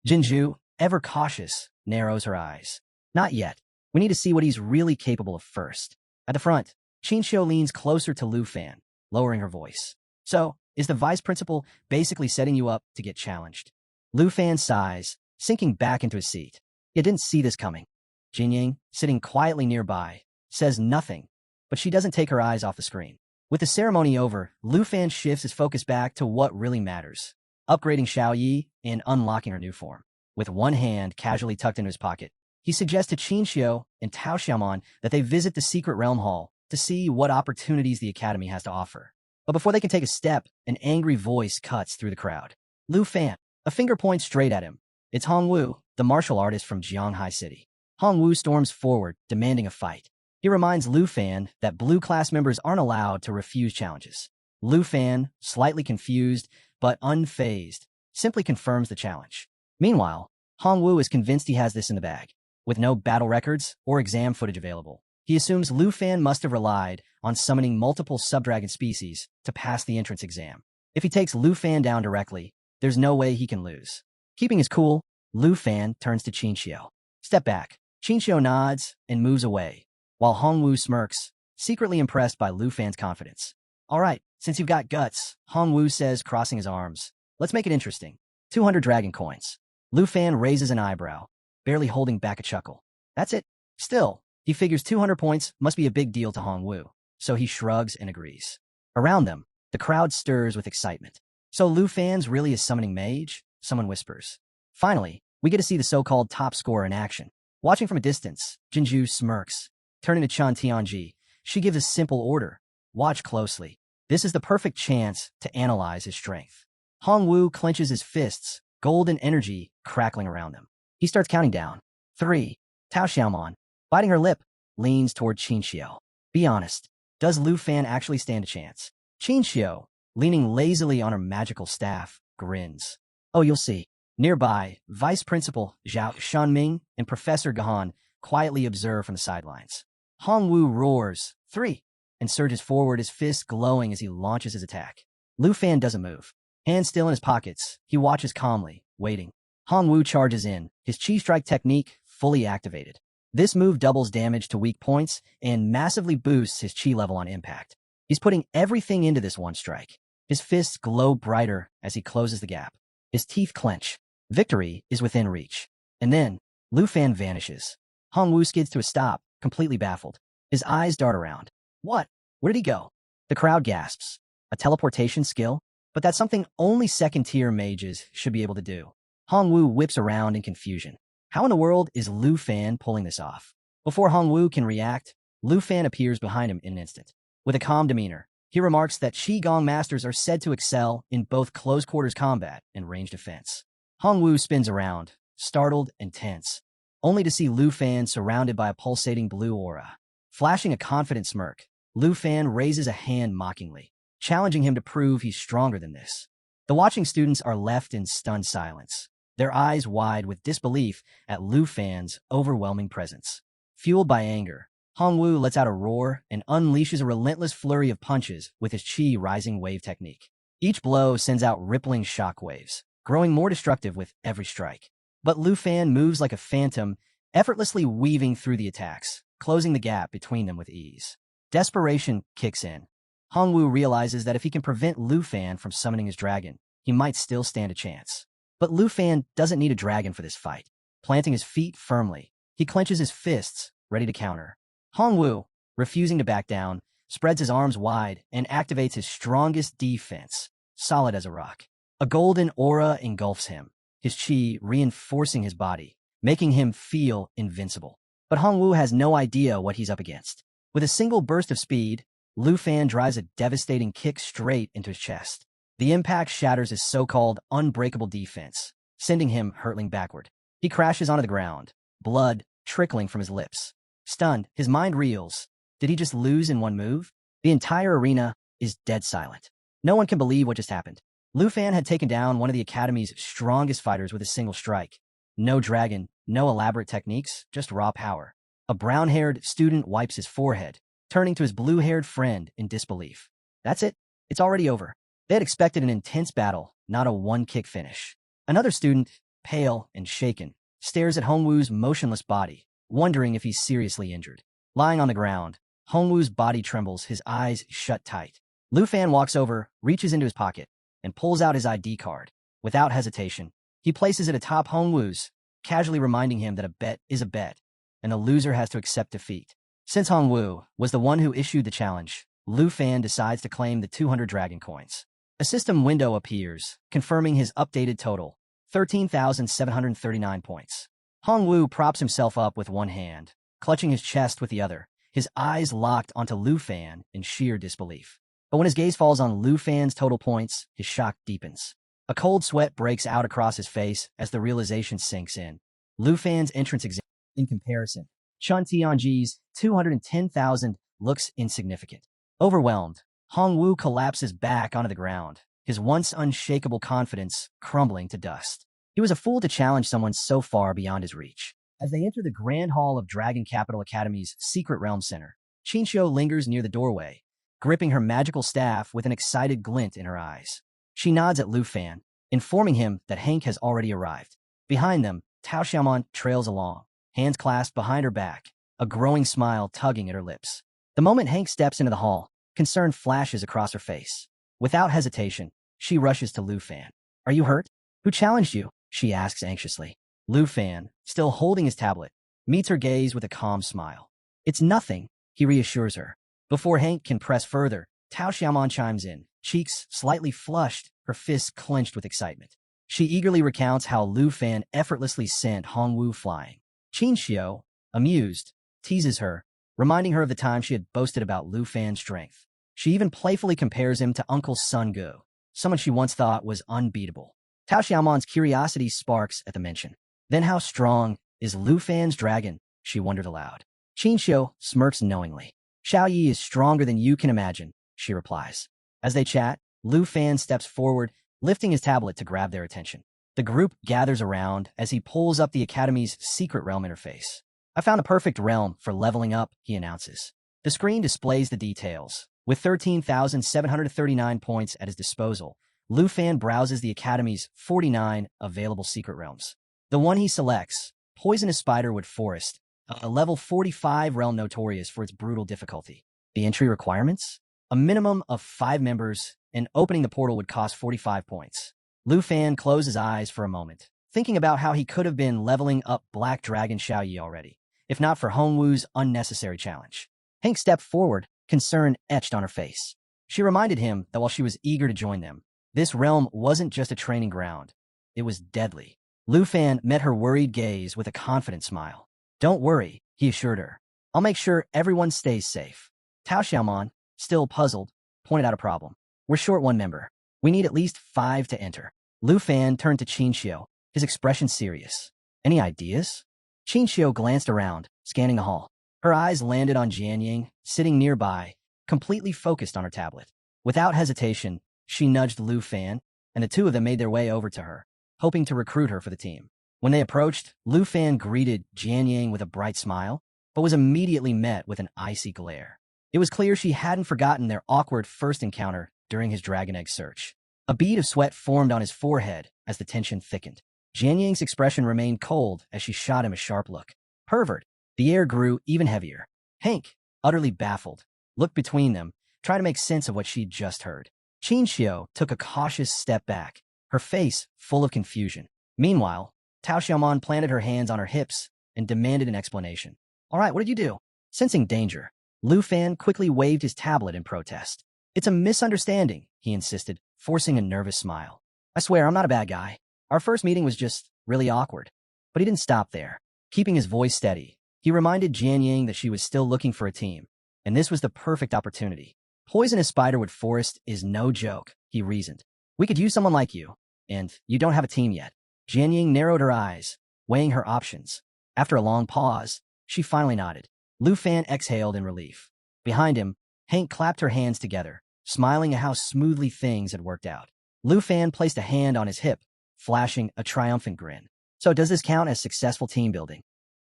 Jinju, ever cautious, narrows her eyes. Not yet. We need to see what he's really capable of first. At the front, Qin leans closer to Lufan, lowering her voice. So, is the vice principal basically setting you up to get challenged? Lufan sighs, sinking back into his seat. He didn't see this coming. Jinying, sitting quietly nearby, says nothing, but she doesn't take her eyes off the screen. With the ceremony over, Lufan shifts his focus back to what really matters, upgrading Xiao Yi and unlocking her new form. With one hand casually tucked into his pocket, he suggests to Qin and Tao Xiaomon that they visit the secret realm hall to see what opportunities the academy has to offer. But before they can take a step, an angry voice cuts through the crowd. Lufan, a finger points straight at him. It's Hongwu, the martial artist from Jianghai City. Hongwu storms forward, demanding a fight. He reminds Lufan that blue class members aren't allowed to refuse challenges. Lufan, slightly confused but unfazed, simply confirms the challenge. Meanwhile, Hongwu is convinced he has this in the bag. With no battle records or exam footage available, he assumes Lufan must have relied on summoning multiple subdragon species to pass the entrance exam. If he takes Lufan down directly, there's no way he can lose. Keeping his cool, Lufan turns to Qin. Step back. Qin nods and moves away, while Hongwu smirks, secretly impressed by Lufan's confidence. All right, since you've got guts, Hongwu says, crossing his arms. Let's make it interesting. 200 dragon coins. Lufan raises an eyebrow, barely holding back a chuckle. That's it. Still, he figures 200 points must be a big deal to Hongwu, so he shrugs and agrees. Around them, the crowd stirs with excitement. So Lufan's really is summoning Mage? Someone whispers. Finally, we get to see the so-called top scorer in action. Watching from a distance, Jinju smirks. Turning to Chan Tianji, she gives a simple order. Watch closely. This is the perfect chance to analyze his strength. Hongwu clenches his fists, golden energy crackling around them. He starts counting down. 3. Tao Xiaomon, biting her lip, leans toward Qin. Be honest, does Lufan actually stand a chance? Qin, leaning lazily on her magical staff, grins. Oh, you'll see. Nearby, Vice Principal Zhao Shanming and Professor Gahan quietly observe from the sidelines. Hongwu roars, 3, and surges forward, his fist glowing as he launches his attack. Lufan doesn't move. Hands still in his pockets, he watches calmly, waiting. Hongwu charges in, his chi strike technique fully activated. This move doubles damage to weak points and massively boosts his chi level on impact. He's putting everything into this one strike. His fists glow brighter as he closes the gap. His teeth clench. Victory is within reach. And then, Lufan vanishes. Hongwu skids to a stop, completely baffled. His eyes dart around. What? Where did he go? The crowd gasps. A teleportation skill? But that's something only second-tier mages should be able to do. Hongwu whips around in confusion. How in the world is Lufan pulling this off? Before Hongwu can react, Lufan appears behind him in an instant. With a calm demeanor, he remarks that Qigong masters are said to excel in both close-quarters combat and range defense. Hongwu spins around, startled and tense, only to see Lufan surrounded by a pulsating blue aura. Flashing a confident smirk, Lufan raises a hand mockingly, challenging him to prove he's stronger than this. The watching students are left in stunned silence, their eyes wide with disbelief at Lufan's overwhelming presence. Fueled by anger, Hongwu lets out a roar and unleashes a relentless flurry of punches with his chi rising wave technique. Each blow sends out rippling shockwaves, growing more destructive with every strike. But Lufan moves like a phantom, effortlessly weaving through the attacks, closing the gap between them with ease. Desperation kicks in. Hongwu realizes that if he can prevent Lufan from summoning his dragon, he might still stand a chance. But Lufan doesn't need a dragon for this fight. Planting his feet firmly, he clenches his fists, ready to counter. Hongwu, refusing to back down, spreads his arms wide and activates his strongest defense, solid as a rock. A golden aura engulfs him, his chi reinforcing his body, making him feel invincible. But Hongwu has no idea what he's up against. With a single burst of speed, Lufan drives a devastating kick straight into his chest. The impact shatters his so-called unbreakable defense, sending him hurtling backward. He crashes onto the ground, blood trickling from his lips. Stunned, his mind reels. Did he just lose in one move? The entire arena is dead silent. No one can believe what just happened. Lufan had taken down one of the Academy's strongest fighters with a single strike. No dragon, no elaborate techniques, just raw power. A brown-haired student wipes his forehead, turning to his blue-haired friend in disbelief. That's it. It's already over. They had expected an intense battle, not a one-kick finish. Another student, pale and shaken, stares at Hongwu's motionless body, wondering if he's seriously injured. Lying on the ground, Hongwu's body trembles, his eyes shut tight. Lufan walks over, reaches into his pocket, and pulls out his ID card. Without hesitation, he places it atop Hongwu's, casually reminding him that a bet is a bet, and the loser has to accept defeat. Since Hongwu was the one who issued the challenge, Lufan decides to claim the 200 dragon coins. A system window appears, confirming his updated total, 13,739 points. Hongwu props himself up with one hand, clutching his chest with the other, his eyes locked onto Lufan in sheer disbelief. But when his gaze falls on Lufan's total points, his shock deepens. A cold sweat breaks out across his face as the realization sinks in. Lufan's entrance exam, in comparison, Chun Tianji's 210,000 looks insignificant. Overwhelmed, Hongwu collapses back onto the ground, his once unshakable confidence crumbling to dust. He was a fool to challenge someone so far beyond his reach. As they enter the Grand Hall of Dragon Capital Academy's Secret Realm Center, Qin lingers near the doorway, gripping her magical staff with an excited glint in her eyes. She nods at Lufan, informing him that Hank has already arrived. Behind them, Tao Xiaomon trails along, hands clasped behind her back, a growing smile tugging at her lips. The moment Hank steps into the hall, concern flashes across her face. Without hesitation, she rushes to Lufan. "Are you hurt? Who challenged you?" she asks anxiously. Lufan, still holding his tablet, meets her gaze with a calm smile. "It's nothing," he reassures her. Before Hank can press further, Tao Xiaomon chimes in, cheeks slightly flushed, her fists clenched with excitement. She eagerly recounts how Lufan effortlessly sent Hongwu flying. Qin, amused, teases her, reminding her of the time she had boasted about Lufan's strength. She even playfully compares him to Uncle Sun Gu, someone she once thought was unbeatable. Tao Xiaomon's curiosity sparks at the mention. Then how strong is Lufan's dragon? She wondered aloud. Qin smirks knowingly. "Xiao Yi is stronger than you can imagine," she replies. As they chat, Lufan steps forward, lifting his tablet to grab their attention. The group gathers around as he pulls up the Academy's Secret Realm interface. "I found a perfect realm for leveling up," he announces. The screen displays the details. With 13,739 points at his disposal, Lufan browses the Academy's 49 available secret realms. The one he selects, Poisonous Spiderwood Forest, a level 45 realm notorious for its brutal difficulty. The entry requirements? A minimum of 5 members, and opening the portal would cost 45 points. Lufan closed his eyes for a moment, thinking about how he could have been leveling up Black Dragon Xiao Yi already, if not for Hongwu's unnecessary challenge. Hank stepped forward, concern etched on her face. She reminded him that while she was eager to join them, this realm wasn't just a training ground. It was deadly. Lufan met her worried gaze with a confident smile. "Don't worry," he assured her. "I'll make sure everyone stays safe." Tao Xiaomon, still puzzled, pointed out a problem. "We're short one member. We need at least 5 to enter." Lufan turned to Qin, his expression serious. "Any ideas?" Qin glanced around, scanning the hall. Her eyes landed on Jianying, sitting nearby, completely focused on her tablet. Without hesitation, she nudged Lufan, and the two of them made their way over to her, hoping to recruit her for the team. When they approached, Lufan greeted Jianying with a bright smile, but was immediately met with an icy glare. It was clear she hadn't forgotten their awkward first encounter during his dragon egg search. A bead of sweat formed on his forehead as the tension thickened. Jianying's expression remained cold as she shot him a sharp look. "Pervert." The air grew even heavier. Hank, utterly baffled, looked between them, trying to make sense of what she'd just heard. Qin took a cautious step back, her face full of confusion. Meanwhile, Tao Xiaomon planted her hands on her hips and demanded an explanation. "All right, what did you do?" Sensing danger, Lufan quickly waved his tablet in protest. "It's a misunderstanding," he insisted, forcing a nervous smile. "I swear I'm not a bad guy. Our first meeting was just really awkward." But he didn't stop there. Keeping his voice steady, he reminded Jianying that she was still looking for a team, and this was the perfect opportunity. "Poisonous Spiderwood Forest is no joke," he reasoned. "We could use someone like you, and you don't have a team yet." Jianying narrowed her eyes, weighing her options. After a long pause, she finally nodded. Lufan exhaled in relief. Behind him, Hank clapped her hands together, smiling at how smoothly things had worked out. Lufan placed a hand on his hip, flashing a triumphant grin. "So does this count as successful team building?"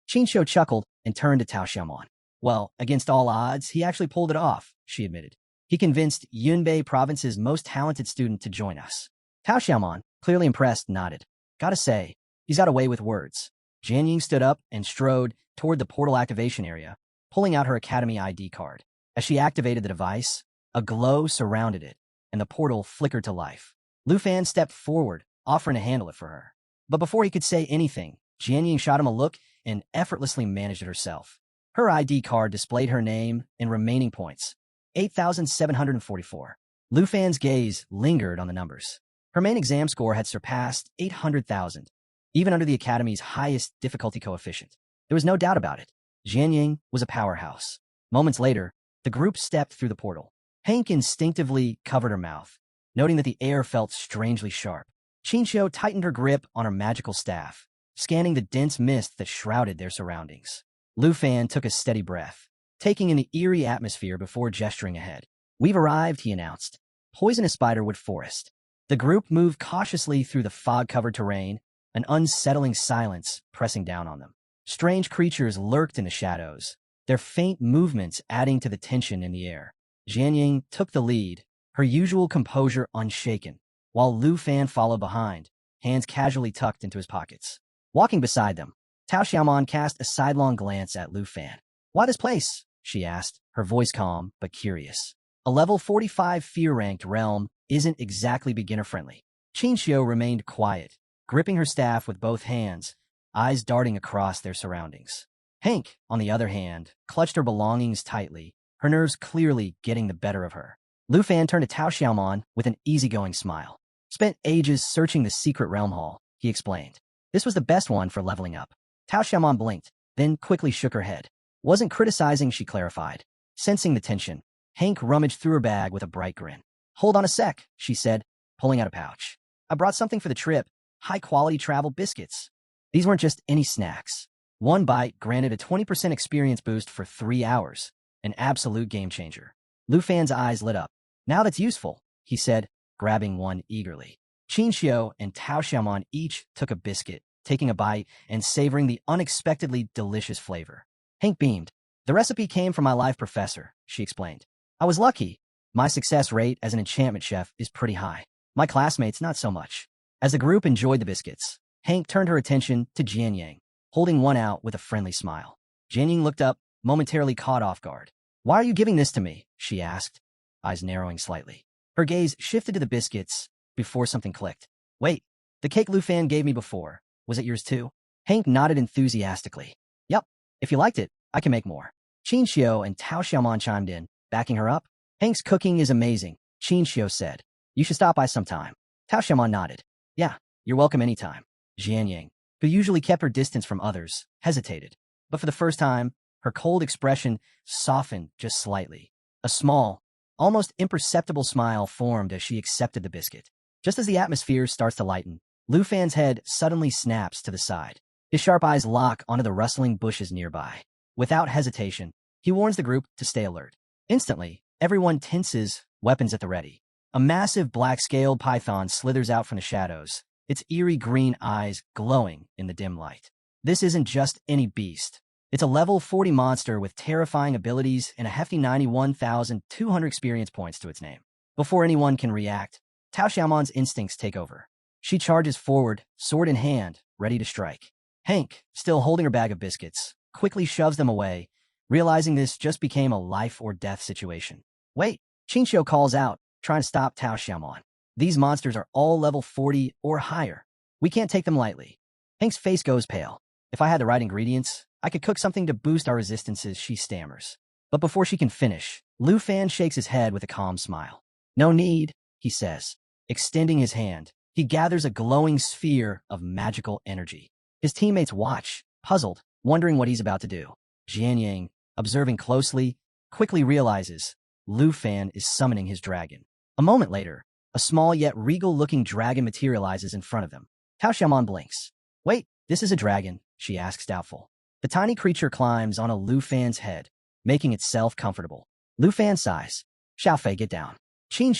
Qin chuckled and turned to Tao Xiaomon. "Well, against all odds, he actually pulled it off," she admitted. "He convinced Yunbei Province's most talented student to join us." Tao Xiaomon, clearly impressed, nodded. "Gotta say, he's got a way with words." Jianying stood up and strode toward the portal activation area, pulling out her Academy ID card. As she activated the device, a glow surrounded it, and the portal flickered to life. Lufan stepped forward, offering to handle it for her. But before he could say anything, Jianying shot him a look and effortlessly managed it herself. Her ID card displayed her name and remaining points, 8,744. Lufan's gaze lingered on the numbers. Her main exam score had surpassed 800,000, even under the Academy's highest difficulty coefficient. There was no doubt about it. Jianying was a powerhouse. Moments later, the group stepped through the portal. Hank instinctively covered her mouth, noting that the air felt strangely sharp. Qin tightened her grip on her magical staff, scanning the dense mist that shrouded their surroundings. Lufan took a steady breath, taking in the eerie atmosphere before gesturing ahead. "We've arrived," he announced. Poisonous Spiderwood Forest. The group moved cautiously through the fog-covered terrain, an unsettling silence pressing down on them. Strange creatures lurked in the shadows, their faint movements adding to the tension in the air. Jianying took the lead, her usual composure unshaken, while Lufan followed behind, hands casually tucked into his pockets. Walking beside them, Tao Xiaomon cast a sidelong glance at Lufan. "Why this place?" she asked, her voice calm but curious. "A level 45 fear-ranked realm isn't exactly beginner-friendly." Qin remained quiet, gripping her staff with both hands, eyes darting across their surroundings. Hank, on the other hand, clutched her belongings tightly, her nerves clearly getting the better of her. Lufan turned to Tao Xiaomon with an easygoing smile. "Spent ages searching the secret realm hall," he explained. "This was the best one for leveling up." Tao Xiaomon blinked, then quickly shook her head. "Wasn't criticizing," she clarified. Sensing the tension, Hank rummaged through her bag with a bright grin. "Hold on a sec," she said, pulling out a pouch. "I brought something for the trip, high-quality travel biscuits." These weren't just any snacks. One bite granted a 20% experience boost for 3 hours, an absolute game-changer. Lufan's eyes lit up. "Now that's useful," he said, grabbing one eagerly. Qin and Tao Xiaomon each took a biscuit, taking a bite and savoring the unexpectedly delicious flavor. Hank beamed. "The recipe came from my live professor," she explained. "I was lucky. My success rate as an enchantment chef is pretty high. My classmates, not so much." As the group enjoyed the biscuits, Hank turned her attention to Jianying, holding one out with a friendly smile. Jianying looked up, momentarily caught off guard. "Why are you giving this to me?" she asked, eyes narrowing slightly. Her gaze shifted to the biscuits before something clicked. "Wait, the cake Lufan gave me before, was it yours too?" Hank nodded enthusiastically. "Yup, if you liked it, I can make more." Qin and Tao Xiaomon chimed in, backing her up. "Hank's cooking is amazing," Qin said. "You should stop by sometime." Tao Xiaomon nodded. "Yeah, you're welcome anytime." Jianying, who usually kept her distance from others, hesitated. But for the first time, her cold expression softened just slightly. A small, almost imperceptible smile formed as she accepted the biscuit. Just as the atmosphere starts to lighten, Lufan's head suddenly snaps to the side. His sharp eyes lock onto the rustling bushes nearby. Without hesitation, he warns the group to stay alert. Instantly, everyone tenses, weapons at the ready. A massive black-scaled python slithers out from the shadows, its eerie green eyes glowing in the dim light. This isn't just any beast. It's a level 40 monster with terrifying abilities and a hefty 91,200 experience points to its name. Before anyone can react, Tao Xiaomon's instincts take over. She charges forward, sword in hand, ready to strike. Hank, still holding her bag of biscuits, quickly shoves them away, realizing this just became a life-or-death situation. "Wait," Qin calls out, trying to stop Tao Xiaomon. "These monsters are all level 40 or higher. We can't take them lightly." Hank's face goes pale. "If I had the right ingredients, I could cook something to boost our resistances," she stammers. But before she can finish, Lufan shakes his head with a calm smile. "No need," he says. Extending his hand, he gathers a glowing sphere of magical energy. His teammates watch, puzzled, wondering what he's about to do. Jianying, observing closely, quickly realizes Lufan is summoning his dragon. A moment later, a small yet regal-looking dragon materializes in front of them. Tao Xiaomon blinks. "Wait, this is a dragon?" she asks, doubtful. The tiny creature climbs on a Lufan's head, making itself comfortable. Lufan sighs. "Xiaofei, get down." Qin,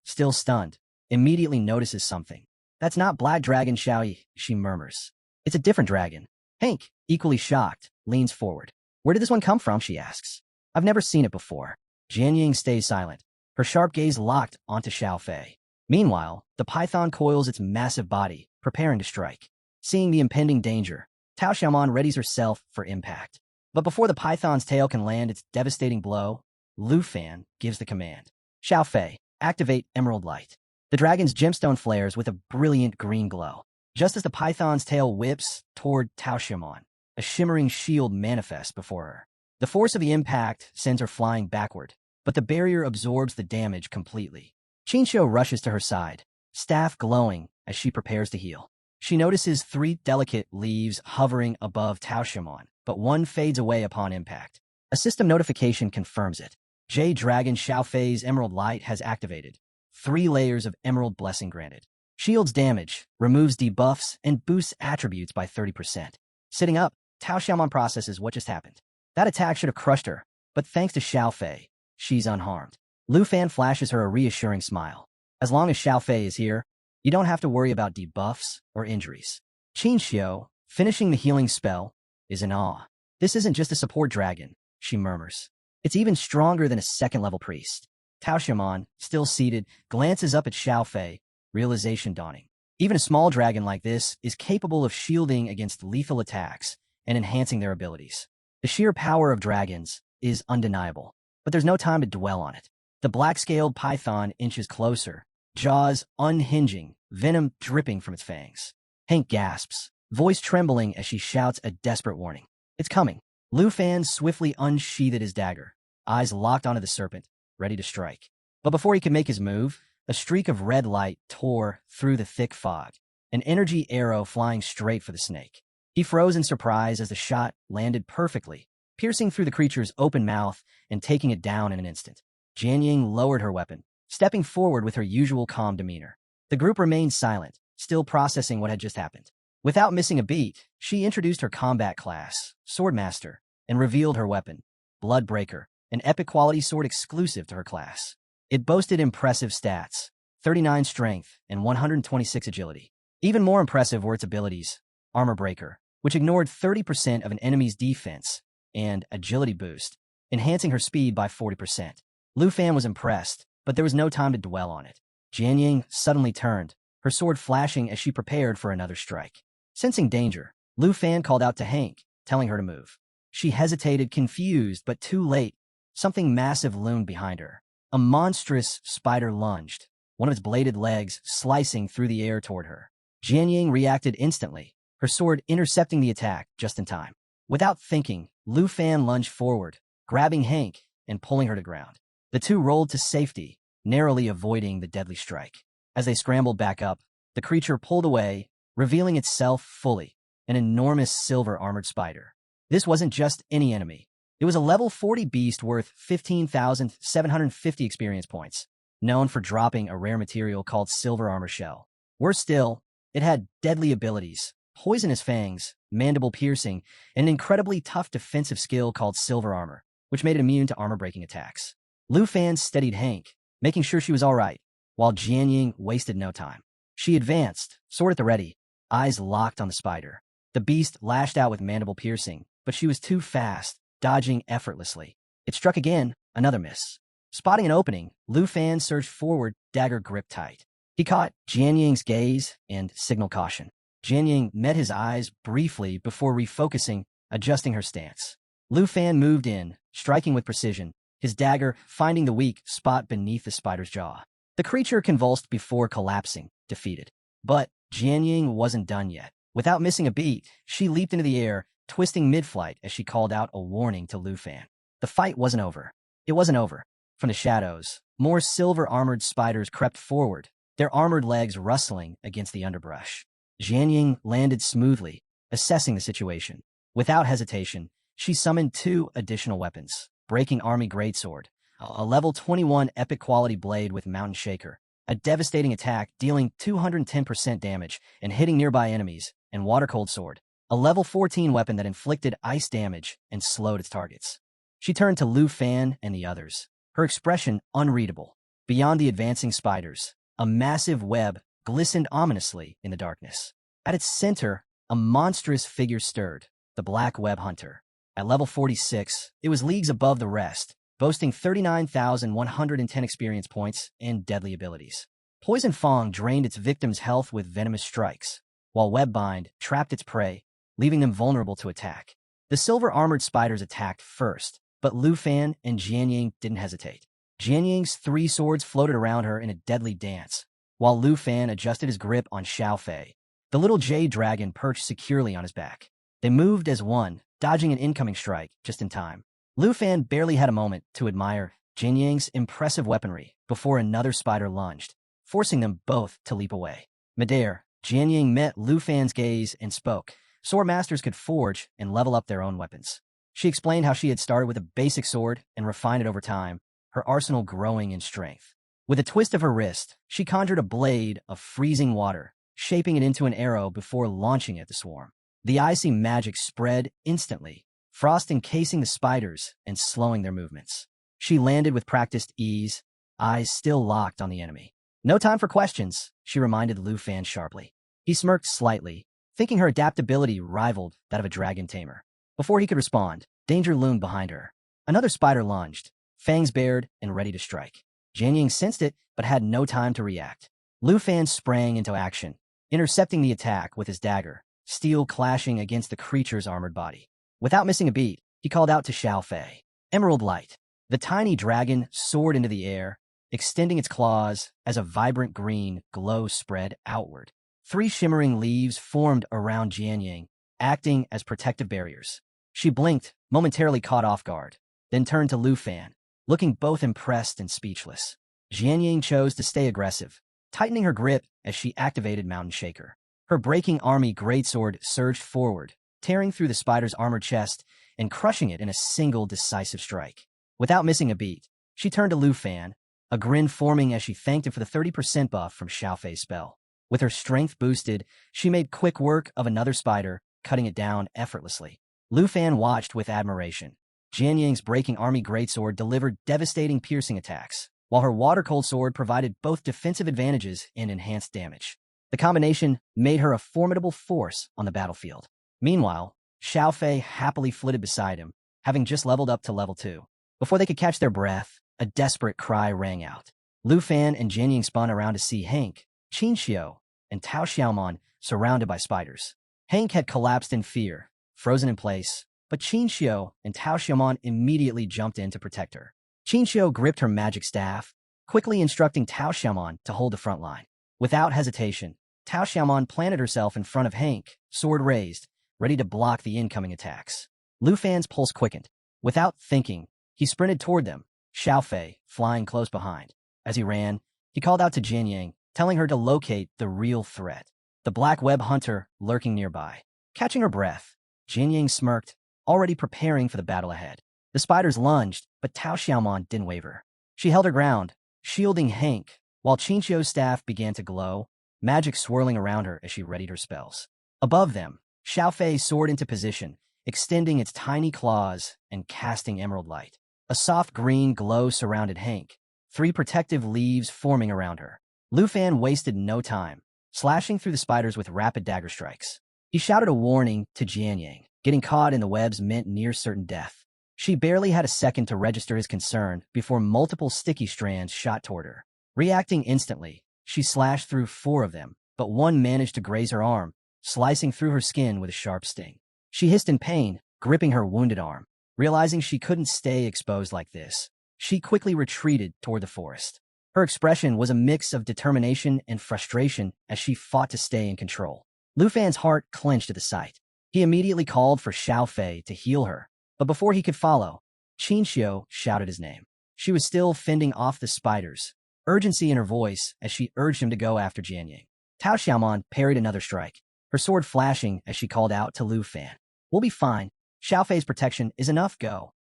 still stunned, immediately notices something. "That's not Black Dragon Xiao," she murmurs. "It's a different dragon." Hank, equally shocked, leans forward. "Where did this one come from?" she asks. "I've never seen it before." Jianying stays silent, her sharp gaze locked onto Xiaofei. Meanwhile, the python coils its massive body, preparing to strike. Seeing the impending danger, Tao Xiaomon readies herself for impact. But before the python's tail can land its devastating blow, Lufan gives the command. Xiao Fei, activate Emerald Light. The dragon's gemstone flares with a brilliant green glow. Just as the python's tail whips toward Tao Xiaomon, a shimmering shield manifests before her. The force of the impact sends her flying backward, but the barrier absorbs the damage completely. Qin rushes to her side, staff glowing as she prepares to heal. She notices 3 delicate leaves hovering above Tao Xiaomon, but one fades away upon impact. A system notification confirms it. Jade Dragon Xiao Fei's Emerald Light has activated. 3 layers of Emerald Blessing granted. Shields damage, removes debuffs, and boosts attributes by 30%. Sitting up, Tao Xiaomon processes what just happened. That attack should have crushed her, but thanks to Xiao Fei, she's unharmed. Lufan flashes her a reassuring smile. As long as Xiao Fei is here, you don't have to worry about debuffs or injuries. Qin, finishing the healing spell, is in awe. This isn't just a support dragon, she murmurs. It's even stronger than a second-level priest. Tao Xiaomon, still seated, glances up at Xiao Fei, realization dawning. Even a small dragon like this is capable of shielding against lethal attacks and enhancing their abilities. The sheer power of dragons is undeniable, but there's no time to dwell on it. The black-scaled python inches closer, jaws unhinging, venom dripping from its fangs. Hank gasps, voice trembling as she shouts a desperate warning. It's coming. Lufan swiftly unsheathed his dagger, eyes locked onto the serpent, ready to strike. But before he could make his move, a streak of red light tore through the thick fog, an energy arrow flying straight for the snake. He froze in surprise as the shot landed perfectly, piercing through the creature's open mouth and taking it down in an instant. Jianying lowered her weapon, stepping forward with her usual calm demeanor. The group remained silent, still processing what had just happened. Without missing a beat, she introduced her combat class, Swordmaster, and revealed her weapon, Bloodbreaker, an epic quality sword exclusive to her class. It boasted impressive stats, 39 strength and 126 agility. Even more impressive were its abilities, Armor Breaker, which ignored 30% of an enemy's defense, and Agility Boost, enhancing her speed by 40%. Lufan was impressed, but there was no time to dwell on it. Jianying suddenly turned, her sword flashing as she prepared for another strike. Sensing danger, Lufan called out to Hank, telling her to move. She hesitated, confused, but too late. Something massive loomed behind her. A monstrous spider lunged, one of its bladed legs slicing through the air toward her. Jianying reacted instantly, her sword intercepting the attack just in time. Without thinking, Lufan lunged forward, grabbing Hank and pulling her to ground. The two rolled to safety, narrowly avoiding the deadly strike. As they scrambled back up, the creature pulled away, revealing itself fully, an enormous silver-armored spider. This wasn't just any enemy. It was a level 40 beast worth 15,750 experience points, known for dropping a rare material called Silver Armor Shell. Worse still, it had deadly abilities, Poisonous Fangs, Mandible Piercing, and an incredibly tough defensive skill called Silver Armor, which made it immune to armor-breaking attacks. Lufan steadied Hank, making sure she was all right, while Jianying wasted no time. She advanced, sword at the ready, eyes locked on the spider. The beast lashed out with Mandible Piercing, but she was too fast, dodging effortlessly. It struck again, another miss. Spotting an opening, Lufan surged forward, dagger gripped tight. He caught Jianying's gaze and signaled caution. Jianying met his eyes briefly before refocusing, adjusting her stance. Lufan moved in, striking with precision, his dagger finding the weak spot beneath the spider's jaw. The creature convulsed before collapsing, defeated. But Jianying wasn't done yet. Without missing a beat, she leaped into the air, twisting mid-flight as she called out a warning to Lufan. The fight wasn't over. It wasn't over. From the shadows, more silver-armored spiders crept forward, their armored legs rustling against the underbrush. Jianying landed smoothly, assessing the situation. Without hesitation, she summoned 2 additional weapons. Breaking Army Greatsword, a level 21 epic quality blade with Mountain Shaker, a devastating attack dealing 210% damage and hitting nearby enemies, and Water Cold Sword, a level 14 weapon that inflicted ice damage and slowed its targets. She turned to Lufan and the others, her expression unreadable. Beyond the advancing spiders, a massive web glistened ominously in the darkness. At its center, a monstrous figure stirred, the Black Web Hunter. At level 46, it was leagues above the rest, boasting 39,110 experience points and deadly abilities. Poison Fang drained its victim's health with venomous strikes, while Webbind trapped its prey, leaving them vulnerable to attack. The silver-armored spiders attacked first, but Lufan and Jianying didn't hesitate. Jianying's 3 swords floated around her in a deadly dance, while Lufan adjusted his grip on Xiaofei. The little jade dragon perched securely on his back. They moved as one, dodging an incoming strike just in time. Lufan barely had a moment to admire Jianying's impressive weaponry before another spider lunged, forcing them both to leap away. Midair, Jianying met Lufan's gaze and spoke. Sword masters could forge and level up their own weapons. She explained how she had started with a basic sword and refined it over time, her arsenal growing in strength. With a twist of her wrist, she conjured a blade of freezing water, shaping it into an arrow before launching it at the swarm. The icy magic spread instantly, frost encasing the spiders and slowing their movements. She landed with practiced ease, eyes still locked on the enemy. No time for questions, she reminded Lufan sharply. He smirked slightly, thinking her adaptability rivaled that of a dragon tamer. Before he could respond, danger loomed behind her. Another spider lunged, fangs bared and ready to strike. Jianying sensed it, but had no time to react. Lufan sprang into action, intercepting the attack with his dagger, steel clashing against the creature's armored body. Without missing a beat, he called out to Xiaofei. Emerald light. The tiny dragon soared into the air, extending its claws as a vibrant green glow spread outward. 3 shimmering leaves formed around Jianying, acting as protective barriers. She blinked, momentarily caught off guard, then turned to Lufan, looking both impressed and speechless. Jianying chose to stay aggressive, tightening her grip as she activated Mountain Shaker. Her breaking army greatsword surged forward, tearing through the spider's armored chest and crushing it in a single decisive strike. Without missing a beat, she turned to Lufan, a grin forming as she thanked him for the 30% buff from Xiaofei's spell. With her strength boosted, she made quick work of another spider, cutting it down effortlessly. Lufan watched with admiration. Jianying's breaking army greatsword delivered devastating piercing attacks, while her water-cold sword provided both defensive advantages and enhanced damage. The combination made her a formidable force on the battlefield. Meanwhile, Xiaofei happily flitted beside him, having just leveled up to level 2. Before they could catch their breath, a desperate cry rang out. Lufan and Jianying spun around to see Hank, Qin Xiao, and Tao Xiaomon surrounded by spiders. Hank had collapsed in fear, frozen in place, but Qin Xiao and Tao Xiaomon immediately jumped in to protect her. Qin Xiao gripped her magic staff, quickly instructing Tao Xiaomon to hold the front line. Without hesitation, Tao Xiaomon planted herself in front of Hank, sword raised, ready to block the incoming attacks. Lufan's pulse quickened. Without thinking, he sprinted toward them, Xiaofei flying close behind. As he ran, he called out to Jianying, telling her to locate the real threat, the black web hunter lurking nearby. Catching her breath, Jianying smirked, already preparing for the battle ahead. The spiders lunged, but Tao Xiaomon didn't waver. She held her ground, shielding Hank, while Qin Xiao's staff began to glow, magic swirling around her as she readied her spells. Above them, Xiaofei soared into position, extending its tiny claws and casting emerald light. A soft green glow surrounded Hank, 3 protective leaves forming around her. Lufan wasted no time, slashing through the spiders with rapid dagger strikes. He shouted a warning to Jianying. Getting caught in the webs meant near certain death. She barely had a second to register his concern before multiple sticky strands shot toward her. Reacting instantly, she slashed through 4 of them, but one managed to graze her arm, slicing through her skin with a sharp sting. She hissed in pain, gripping her wounded arm. Realizing she couldn't stay exposed like this, she quickly retreated toward the forest. Her expression was a mix of determination and frustration as she fought to stay in control. Lufan's heart clenched at the sight. He immediately called for Xiaofei to heal her, but before he could follow, Qin Xiao shouted his name. She was still fending off the spiders, urgency in her voice as she urged him to go after Jianying. Tao Xiaomon parried another strike, her sword flashing as she called out to Lufan. "We'll be fine. Xiaofei's protection is enough, go."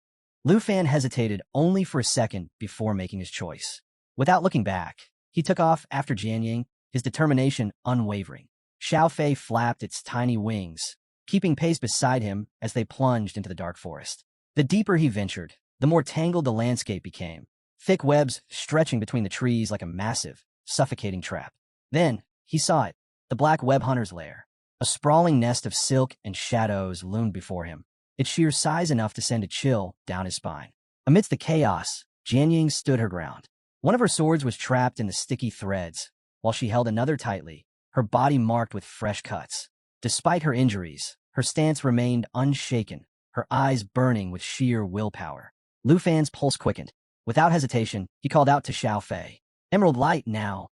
Lufan hesitated only for a second before making his choice. Without looking back, he took off after Jianying, his determination unwavering. Xiaofei flapped its tiny wings, keeping pace beside him as they plunged into the dark forest. The deeper he ventured, the more tangled the landscape became, thick webs stretching between the trees like a massive, suffocating trap. Then, he saw it, the black web hunter's lair. A sprawling nest of silk and shadows loomed before him, its sheer size enough to send a chill down his spine. Amidst the chaos, Jianying stood her ground. One of her swords was trapped in the sticky threads, while she held another tightly, her body marked with fresh cuts. Despite her injuries, Her stance remained unshaken, her eyes burning with sheer willpower. Lufan's pulse quickened. Without hesitation, he called out to Xiao Fei. "Emerald light now."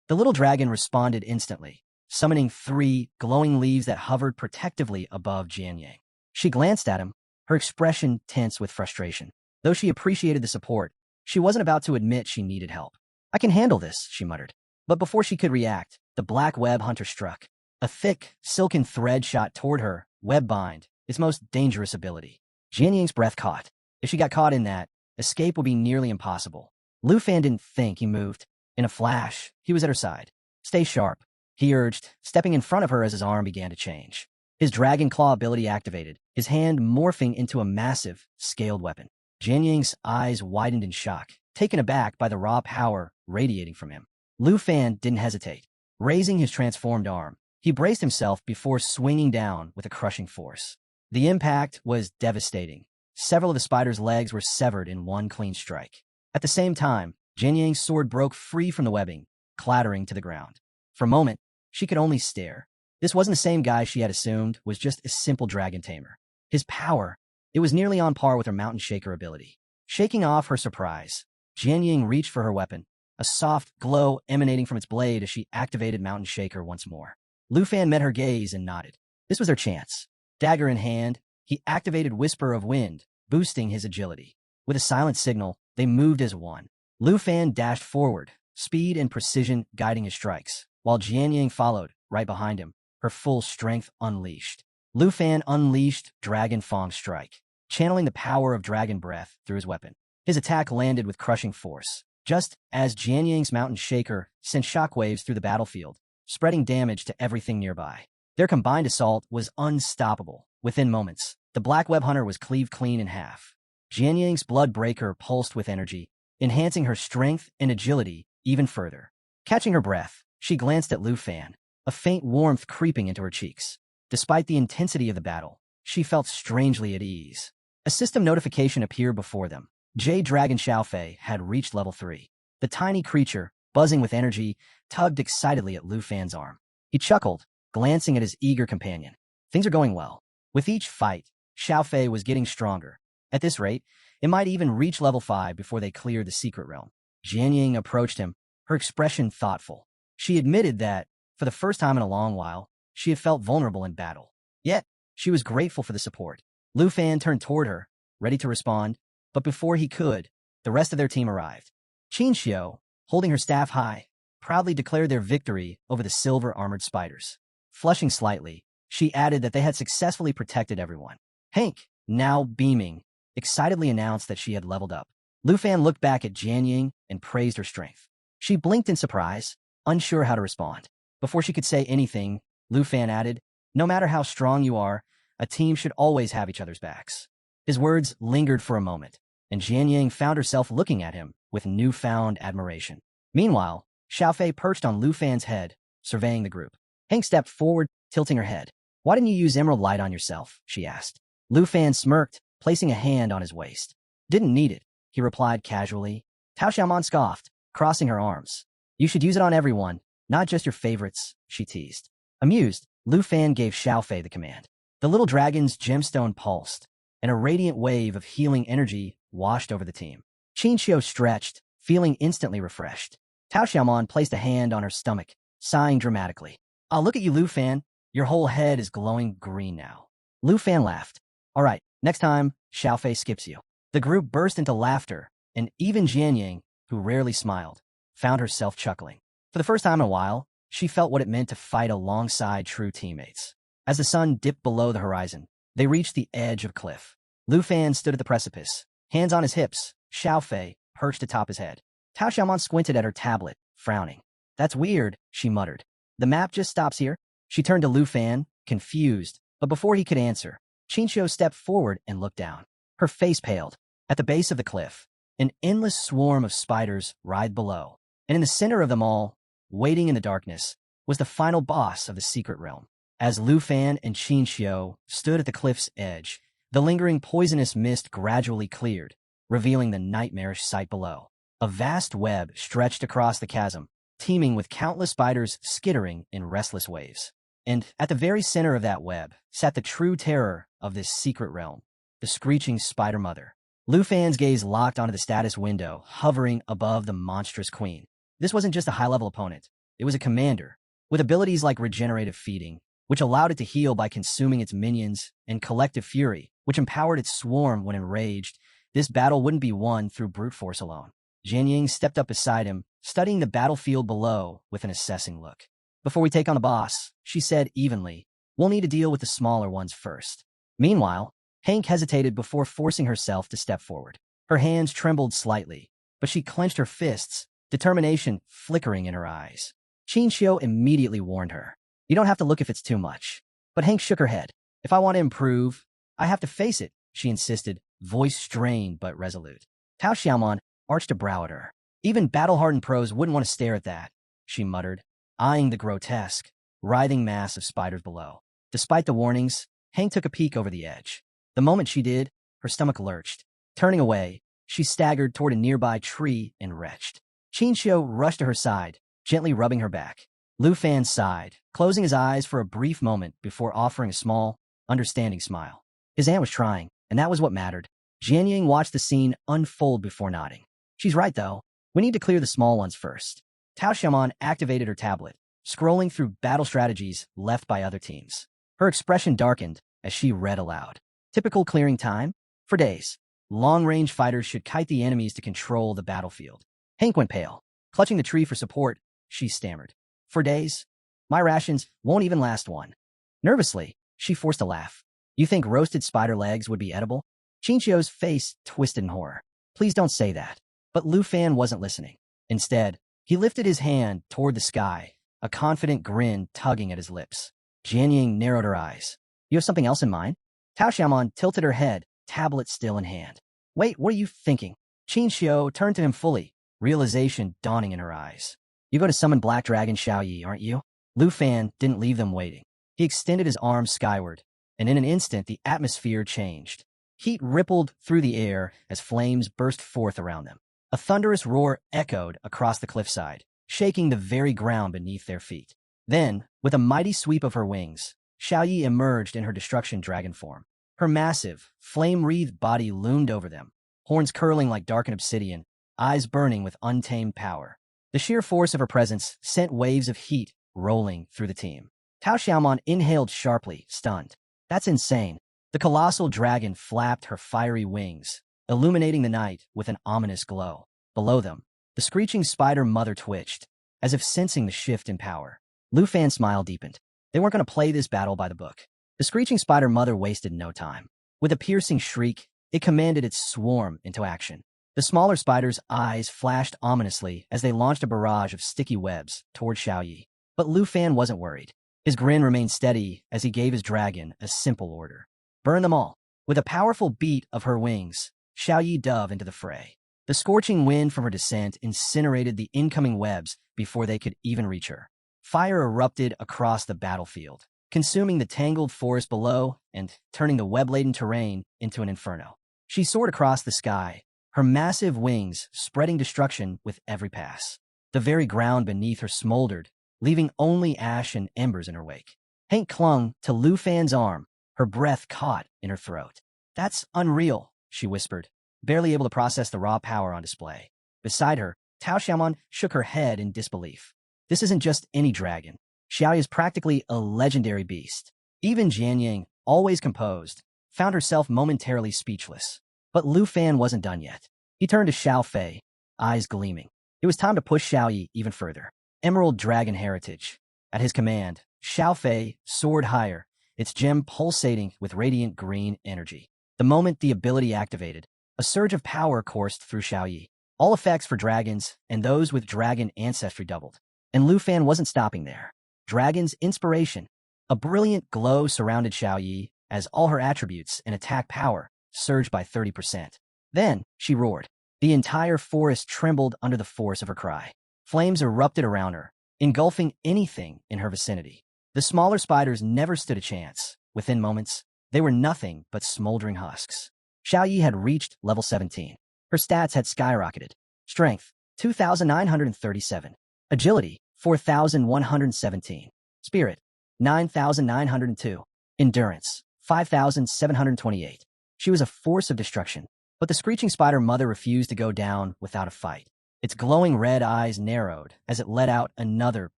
The little dragon responded instantly, summoning 3 glowing leaves that hovered protectively above Jianyang. She glanced at him, her expression tense with frustration. Though she appreciated the support, she wasn't about to admit she needed help. "I can handle this," she muttered. But before she could react, the black web hunter struck. A thick, silken thread shot toward her, web bind, its most dangerous ability. Jianyang's breath caught. If she got caught in that, escape would be nearly impossible. Lufan didn't think he moved. In a flash, he was at her side. "Stay sharp," he urged, stepping in front of her as his arm began to change. His dragon claw ability activated, his hand morphing into a massive, scaled weapon. Jianyang's eyes widened in shock, taken aback by the raw power radiating from him. Lufan didn't hesitate. Raising his transformed arm, he braced himself before swinging down with a crushing force. The impact was devastating. Several of the spider's legs were severed in one clean strike. At the same time, Jianyang's sword broke free from the webbing, clattering to the ground. For a moment, she could only stare. This wasn't the same guy she had assumed was just a simple dragon tamer. His power, it was nearly on par with her Mountain Shaker ability. Shaking off her surprise, Jianyang reached for her weapon, a soft glow emanating from its blade as she activated Mountain Shaker once more. Lufan met her gaze and nodded. This was their chance. Dagger in hand, he activated Whisper of Wind, boosting his agility. With a silent signal, they moved as one. Lufan dashed forward, speed and precision guiding his strikes, while Jianyang followed, right behind him, her full strength unleashed. Lufan unleashed Dragon Fang Strike, channeling the power of dragon breath through his weapon. His attack landed with crushing force, just as Jianyang's Mountain Shaker sent shockwaves through the battlefield, spreading damage to everything nearby. Their combined assault was unstoppable. Within moments, the Black Web Hunter was cleaved clean in half. Jianyang's Blood Breaker pulsed with energy, enhancing her strength and agility even further. Catching her breath, she glanced at Lufan, a faint warmth creeping into her cheeks. Despite the intensity of the battle, she felt strangely at ease. A system notification appeared before them. Jade Dragon Xiaofei had reached level 3. The tiny creature, buzzing with energy, tugged excitedly at Lufan's arm. He chuckled, glancing at his eager companion. Things are going well. With each fight, Xiaofei was getting stronger. At this rate, it might even reach level 5 before they cleared the secret realm. Jianyang approached him, her expression thoughtful. She admitted that, for the first time in a long while, she had felt vulnerable in battle. Yet, she was grateful for the support. Lufan turned toward her, ready to respond, but before he could, the rest of their team arrived. Qin Xiao, holding her staff high, proudly declared their victory over the silver-armored spiders. Flushing slightly, she added that they had successfully protected everyone. Hank, now beaming, excitedly announced that she had leveled up. Lufan looked back at Jianyang and praised her strength. She blinked in surprise, unsure how to respond. Before she could say anything, Lufan added, "No matter how strong you are, a team should always have each other's backs." His words lingered for a moment, and Jianyang found herself looking at him with newfound admiration. Meanwhile, Xiaofei perched on Lufan's head, surveying the group. Hank stepped forward, tilting her head. "Why didn't you use emerald light on yourself?" she asked. Lufan smirked, placing a hand on his waist. "Didn't need it," he replied casually. Tao Xiaomon scoffed, crossing her arms. "You should use it on everyone, not just your favorites," she teased. Amused, Lufan gave Xiaofei the command. The little dragon's gemstone pulsed, and a radiant wave of healing energy washed over the team. Qin Xiao stretched, feeling instantly refreshed. Tao Xiaomon placed a hand on her stomach, sighing dramatically. "I'll look at you, Lufan. Your whole head is glowing green now." Lufan laughed. "All right, next time, Xiaofei skips you." The group burst into laughter, and even Jianyang, who rarely smiled, found herself chuckling. For the first time in a while, she felt what it meant to fight alongside true teammates. As the sun dipped below the horizon, they reached the edge of a cliff. Lufan stood at the precipice, hands on his hips, Xiaofei perched atop his head. Tao Xiaomon squinted at her tablet, frowning. "That's weird," she muttered. "The map just stops here?" She turned to Lufan, confused, but before he could answer, Qin Xiao stepped forward and looked down. Her face paled. At the base of the cliff, an endless swarm of spiders writhed below, and in the center of them all, waiting in the darkness, was the final boss of the secret realm. As Lufan and Qin Xiao stood at the cliff's edge, the lingering poisonous mist gradually cleared, revealing the nightmarish sight below. A vast web stretched across the chasm, teeming with countless spiders skittering in restless waves. And at the very center of that web sat the true terror of this secret realm, the screeching spider mother. Lufan's gaze locked onto the status window, hovering above the monstrous queen. This wasn't just a high-level opponent. It was a commander, with abilities like regenerative feeding, which allowed it to heal by consuming its minions, and collective fury, which empowered its swarm when enraged. This battle wouldn't be won through brute force alone. Jianying stepped up beside him, studying the battlefield below with an assessing look. Before we take on the boss, she said evenly, we'll need to deal with the smaller ones first. Meanwhile, Hank hesitated before forcing herself to step forward. Her hands trembled slightly, but she clenched her fists, determination flickering in her eyes. Xiao immediately warned her. You don't have to look if it's too much. But Hank shook her head. If I want to improve, I have to face it, she insisted, voice strained but resolute. Tao Xiaomon arched a brow at her. Even battle-hardened pros wouldn't want to stare at that, she muttered, eyeing the grotesque, writhing mass of spiders below. Despite the warnings, Hank took a peek over the edge. The moment she did, her stomach lurched. Turning away, she staggered toward a nearby tree and retched. Xiao rushed to her side, gently rubbing her back. Lufan sighed, closing his eyes for a brief moment before offering a small, understanding smile. His aunt was trying, and that was what mattered. Jianying watched the scene unfold before nodding. She's right, though. We need to clear the small ones first. Tao Xiaomon activated her tablet, scrolling through battle strategies left by other teams. Her expression darkened as she read aloud. Typical clearing time? For days. Long-range fighters should kite the enemies to control the battlefield. Hank went pale. Clutching the tree for support, she stammered. For days? My rations won't even last one. Nervously, she forced a laugh. You think roasted spider legs would be edible? Xiao's face twisted in horror. Please don't say that. But Lufan wasn't listening. Instead, he lifted his hand toward the sky, a confident grin tugging at his lips. Jianying narrowed her eyes. You have something else in mind? Tao Xiaomon tilted her head, tablet still in hand. Wait, what are you thinking? Xiao turned to him fully, realization dawning in her eyes. You go to summon Black Dragon Xiaoyi, aren't you? Lufan didn't leave them waiting. He extended his arms skyward, and in an instant the atmosphere changed. Heat rippled through the air as flames burst forth around them. A thunderous roar echoed across the cliffside, shaking the very ground beneath their feet. Then, with a mighty sweep of her wings, Xiaoyi emerged in her destruction dragon form. Her massive, flame-wreathed body loomed over them, horns curling like darkened obsidian, eyes burning with untamed power. The sheer force of her presence sent waves of heat rolling through the team. Tao Xiaomon inhaled sharply, stunned. That's insane. The colossal dragon flapped her fiery wings, illuminating the night with an ominous glow. Below them, the screeching spider mother twitched, as if sensing the shift in power. Lufan's smile deepened. They weren't going to play this battle by the book. The screeching spider mother wasted no time. With a piercing shriek, it commanded its swarm into action. The smaller spider's eyes flashed ominously as they launched a barrage of sticky webs toward Xiaoyi. But Lufan wasn't worried. His grin remained steady as he gave his dragon a simple order. Burn them all. With a powerful beat of her wings, Xiaoyi dove into the fray. The scorching wind from her descent incinerated the incoming webs before they could even reach her. Fire erupted across the battlefield, consuming the tangled forest below and turning the web-laden terrain into an inferno. She soared across the sky, her massive wings spreading destruction with every pass. The very ground beneath her smoldered, leaving only ash and embers in her wake. Hank clung to Lufan's arm, her breath caught in her throat. That's unreal, she whispered, barely able to process the raw power on display. Beside her, Tao Xiaomon shook her head in disbelief. This isn't just any dragon. Xiao is practically a legendary beast. Even Jianying, always composed, found herself momentarily speechless. But Lufan wasn't done yet. He turned to Xiao Fei, eyes gleaming. It was time to push Xiaoyi even further. Emerald Dragon Heritage. At his command, Xiao Fei soared higher, its gem pulsating with radiant green energy. The moment the ability activated, a surge of power coursed through Xiaoyi. All effects for dragons and those with dragon ancestry doubled. And Lufan wasn't stopping there. Dragon's inspiration. A brilliant glow surrounded Xiaoyi as all her attributes and attack power surged by 30%. Then, she roared. The entire forest trembled under the force of her cry. Flames erupted around her, engulfing anything in her vicinity. The smaller spiders never stood a chance. Within moments, they were nothing but smoldering husks. Xiaoyi had reached level 17. Her stats had skyrocketed. Strength, 2,937. Agility, 4,117. Spirit, 9,902. Endurance, 5,728. She was a force of destruction, but the screeching spider mother refused to go down without a fight. Its glowing red eyes narrowed as it let out another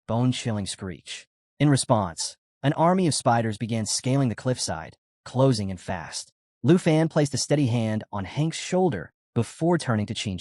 bone-chilling screech. In response, an army of spiders began scaling the cliffside, closing in fast. Lufan placed a steady hand on Hank's shoulder before turning to Qin.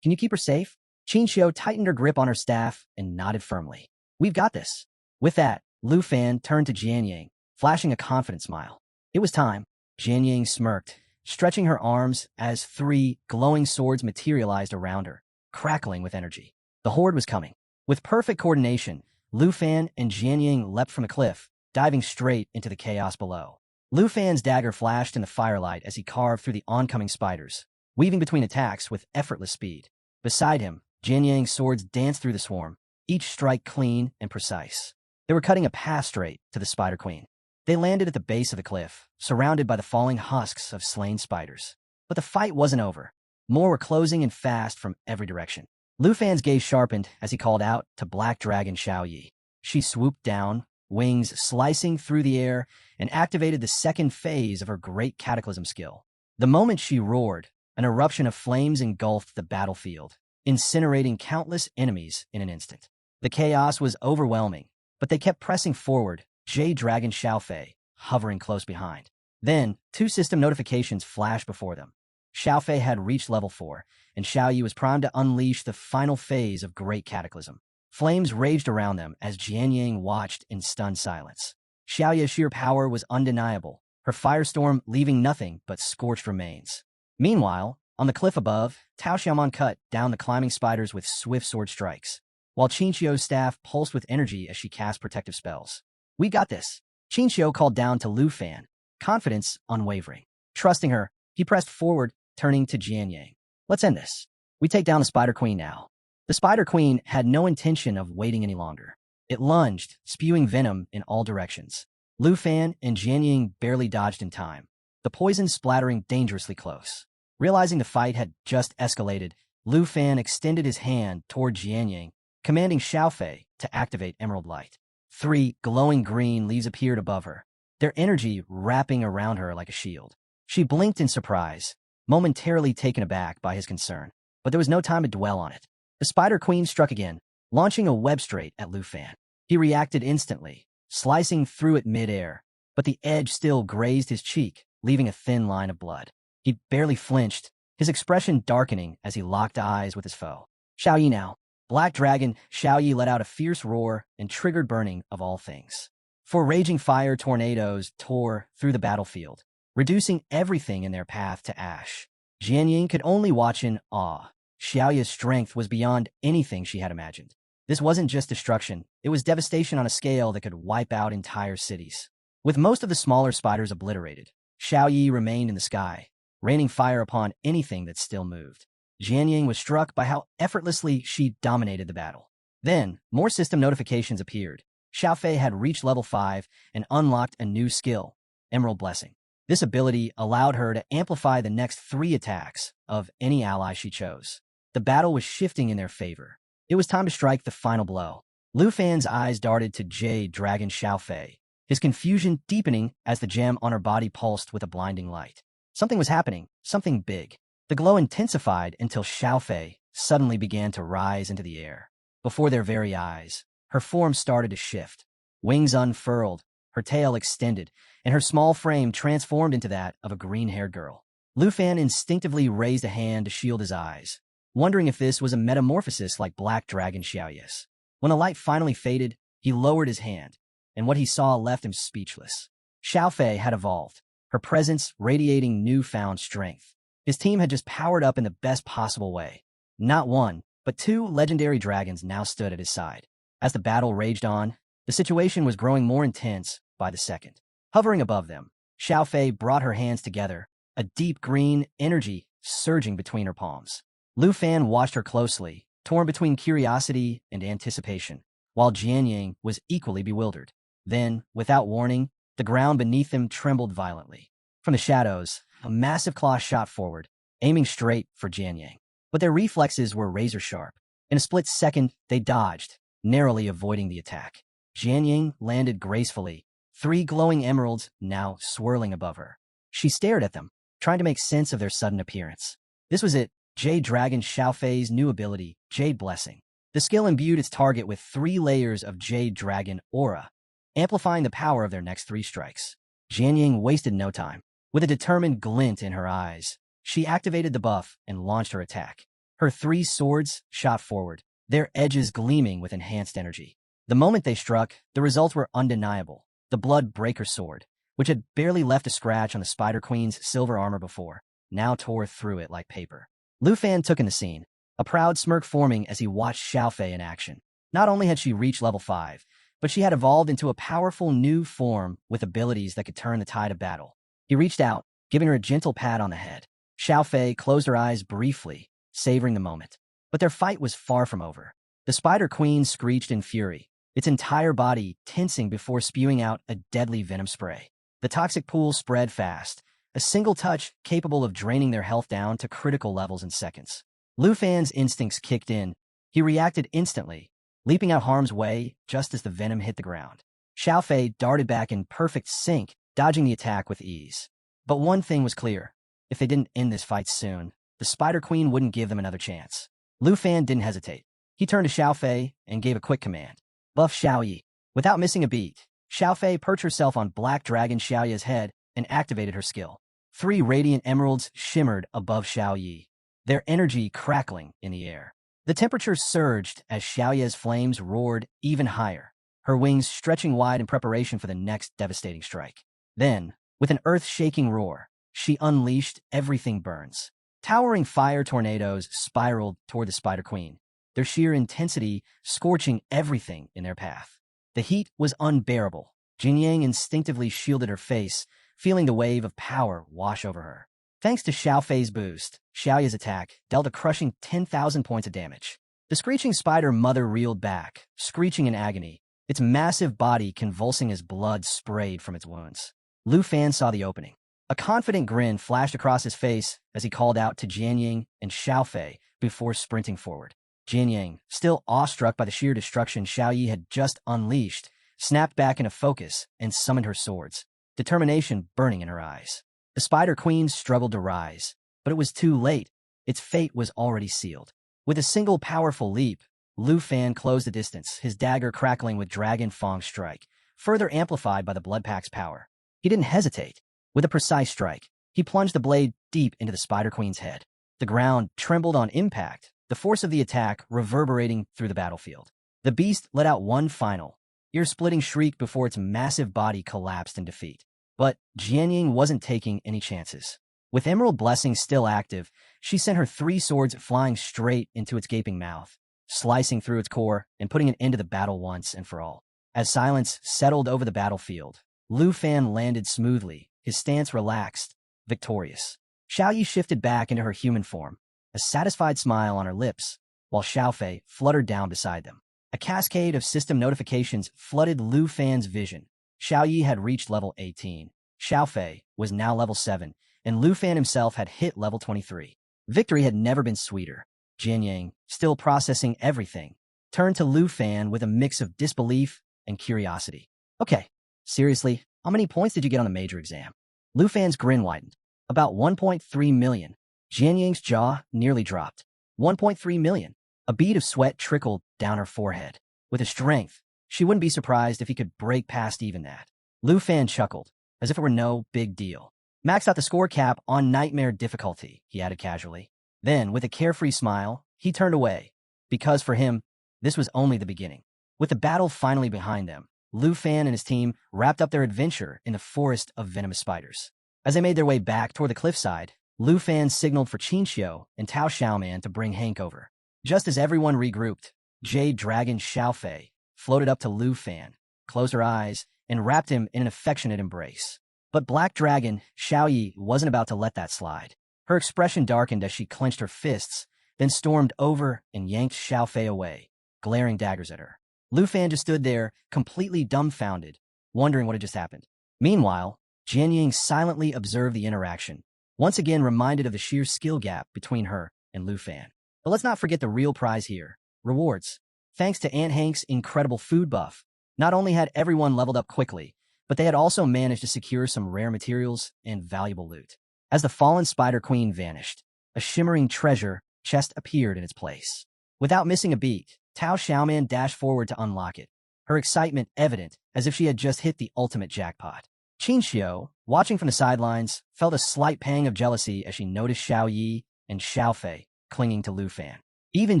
Can you keep her safe? Qin tightened her grip on her staff and nodded firmly. We've got this. With that, Lufan turned to Jianying, flashing a confident smile. It was time. Jianying smirked, stretching her arms as 3 glowing swords materialized around her, crackling with energy. The horde was coming. With perfect coordination, Lufan and Jianying leapt from a cliff, diving straight into the chaos below. Lufan's dagger flashed in the firelight as he carved through the oncoming spiders, weaving between attacks with effortless speed. Beside him, Jianying's swords danced through the swarm, each strike clean and precise. They were cutting a path straight to the Spider Queen. They landed at the base of the cliff, surrounded by the falling husks of slain spiders. But the fight wasn't over. More were closing in fast from every direction. Lufan's gaze sharpened as he called out to Black Dragon Xiao. She swooped down, wings slicing through the air, and activated the second phase of her great cataclysm skill. The moment she roared, an eruption of flames engulfed the battlefield, incinerating countless enemies in an instant. The chaos was overwhelming, but they kept pressing forward, Jade Dragon Xiaofei hovering close behind. Then, 2 system notifications flashed before them. Xiaofei had reached level 4, and Xiaoyi was primed to unleash the final phase of Great Cataclysm. Flames raged around them as Jianying watched in stunned silence. Xiaoya's sheer power was undeniable, her firestorm leaving nothing but scorched remains. Meanwhile, on the cliff above, Tao Xiaomon cut down the climbing spiders with swift sword strikes, while Qin's staff pulsed with energy as she cast protective spells. We got this. Qin called down to Lufan, confidence unwavering. Trusting her, he pressed forward, turning to Jianying. Let's end this. We take down the Spider Queen now. The Spider Queen had no intention of waiting any longer. It lunged, spewing venom in all directions. Lufan and Jianying barely dodged in time, the poison splattering dangerously close. Realizing the fight had just escalated, Lufan extended his hand toward Jianying, commanding Xiaofei to activate Emerald Light. 3 glowing green leaves appeared above her, their energy wrapping around her like a shield. She blinked in surprise, momentarily taken aback by his concern, but there was no time to dwell on it. The Spider Queen struck again, launching a web straight at Lufan. He reacted instantly, slicing through it mid-air, but the edge still grazed his cheek, leaving a thin line of blood. He barely flinched, his expression darkening as he locked eyes with his foe. Xiaoyi now. Black Dragon Xiaoyi let out a fierce roar and triggered burning of all things. 4 raging fire tornadoes tore through the battlefield, reducing everything in their path to ash. Jianying could only watch in awe. Xiaoya's strength was beyond anything she had imagined. This wasn't just destruction, it was devastation on a scale that could wipe out entire cities. With most of the smaller spiders obliterated, Xiaoyi remained in the sky, raining fire upon anything that still moved. Jianying was struck by how effortlessly she dominated the battle. Then, more system notifications appeared. Xiaofei had reached level 5 and unlocked a new skill, Emerald Blessing. This ability allowed her to amplify the next 3 attacks of any ally she chose. The battle was shifting in their favor. It was time to strike the final blow. Lufan's eyes darted to Jade Dragon Xiaofei, his confusion deepening as the gem on her body pulsed with a blinding light. Something was happening, something big. The glow intensified until Xiaofei suddenly began to rise into the air. Before their very eyes, her form started to shift. Wings unfurled, her tail extended, and her small frame transformed into that of a green-haired girl. Lufan instinctively raised a hand to shield his eyes, wondering if this was a metamorphosis like Black Dragon Xiaoya's. When the light finally faded, he lowered his hand, and what he saw left him speechless. Xiaofei had evolved, her presence radiating newfound strength. His team had just powered up in the best possible way. Not 1, but 2 legendary dragons now stood at his side. As the battle raged on, the situation was growing more intense by the second. Hovering above them, Xiaofei brought her hands together, a deep green energy surging between her palms. Lufan watched her closely, torn between curiosity and anticipation, while Jianying was equally bewildered. Then, without warning, the ground beneath them trembled violently. From the shadows, a massive claw shot forward, aiming straight for Jianying. But their reflexes were razor-sharp. In a split second, they dodged, narrowly avoiding the attack. Jianying landed gracefully, 3 glowing emeralds now swirling above her. She stared at them, trying to make sense of their sudden appearance. This was it, Jade Dragon Xiaofei's new ability, Jade Blessing. The skill imbued its target with 3 layers of Jade Dragon aura, amplifying the power of their next 3 strikes. Jianying wasted no time. With a determined glint in her eyes, she activated the buff and launched her attack. Her 3 swords shot forward, their edges gleaming with enhanced energy. The moment they struck, the results were undeniable. The Blood Breaker sword, which had barely left a scratch on the Spider Queen's silver armor before, now tore through it like paper. Lufan took in the scene, a proud smirk forming as he watched Xiaofei in action. Not only had she reached level 5, but she had evolved into a powerful new form with abilities that could turn the tide of battle. He reached out, giving her a gentle pat on the head. Xiaofei closed her eyes briefly, savoring the moment. But their fight was far from over. The Spider Queen screeched in fury, its entire body tensing before spewing out a deadly venom spray. The toxic pool spread fast, a single touch capable of draining their health down to critical levels in seconds. Lufan's instincts kicked in. He reacted instantly, leaping out harm's way just as the venom hit the ground. Xiaofei darted back in perfect sync, dodging the attack with ease. But one thing was clear. If they didn't end this fight soon, the Spider Queen wouldn't give them another chance. Lufan didn't hesitate. He turned to Xiaofei and gave a quick command. Buff Xiaoyi. Without missing a beat, Xiaofei perched herself on Black Dragon Xiaoya's head and activated her skill. 3 radiant emeralds shimmered above Xiaoyi, their energy crackling in the air. The temperature surged as Xiaoya's flames roared even higher, her wings stretching wide in preparation for the next devastating strike. Then, with an earth-shaking roar, she unleashed Everything Burns. Towering fire tornadoes spiraled toward the Spider Queen, their sheer intensity scorching everything in their path. The heat was unbearable. Jianying instinctively shielded her face, feeling the wave of power wash over her. Thanks to Xiaofei's boost, Xiaoya's attack dealt a crushing 10,000 points of damage. The screeching spider mother reeled back, screeching in agony, its massive body convulsing as blood sprayed from its wounds. Lufan saw the opening. A confident grin flashed across his face as he called out to Jianying and Xiaofei before sprinting forward. Jianying, still awestruck by the sheer destruction Xiaoyi had just unleashed, snapped back into focus and summoned her swords, determination burning in her eyes. The Spider Queen struggled to rise, but it was too late. Its fate was already sealed. With a single powerful leap, Lufan closed the distance, his dagger crackling with Dragon Fang's strike, further amplified by the Blood Pact's power. He didn't hesitate. With a precise strike, he plunged the blade deep into the Spider Queen's head. The ground trembled on impact, the force of the attack reverberating through the battlefield. The beast let out one final, ear-splitting shriek before its massive body collapsed in defeat. But Jianying wasn't taking any chances. With Emerald Blessing still active, she sent her 3 swords flying straight into its gaping mouth, slicing through its core and putting an end to the battle once and for all. As silence settled over the battlefield, Lufan landed smoothly, his stance relaxed, victorious. Xiaoyi shifted back into her human form, a satisfied smile on her lips, while Xiaofei fluttered down beside them. A cascade of system notifications flooded Lufan's vision. Xiaoyi had reached level 18. Xiaofei was now level 7, and Lufan himself had hit level 23. Victory had never been sweeter. Jianying, still processing everything, turned to Lufan with a mix of disbelief and curiosity. Okay, seriously, how many points did you get on the major exam? Lufan's grin widened. About 1.3 million. Jianying's jaw nearly dropped. 1.3 million. A bead of sweat trickled down her forehead. With his strength, she wouldn't be surprised if he could break past even that. Lufan chuckled, as if it were no big deal. Maxed out the score cap on Nightmare difficulty, he added casually. Then, with a carefree smile, he turned away, because for him, this was only the beginning. With the battle finally behind them, Lufan and his team wrapped up their adventure in the forest of venomous spiders. As they made their way back toward the cliffside, Lufan signaled for Qin and Tao Xiaoman to bring Hank over. Just as everyone regrouped, Jade Dragon Xiaofei floated up to Lufan, closed her eyes, and wrapped him in an affectionate embrace. But Black Dragon Xiaoyi wasn't about to let that slide. Her expression darkened as she clenched her fists, then stormed over and yanked Xiaofei away, glaring daggers at her. Lufan just stood there, completely dumbfounded, wondering what had just happened. Meanwhile, Jianying silently observed the interaction, once again reminded of the sheer skill gap between her and Lufan. But let's not forget the real prize here, rewards. Thanks to Aunt Hank's incredible food buff, Not only had everyone leveled up quickly, but they had also managed to secure some rare materials and valuable loot. As the fallen Spider Queen vanished, a shimmering treasure chest appeared in its place. Without missing a beat, Tao Xiaoman dashed forward to unlock it, her excitement evident as if she had just hit the ultimate jackpot. Qin Xiao, watching from the sidelines, felt a slight pang of jealousy as she noticed Xiao Yi and Xiao Fei clinging to Lufan. Even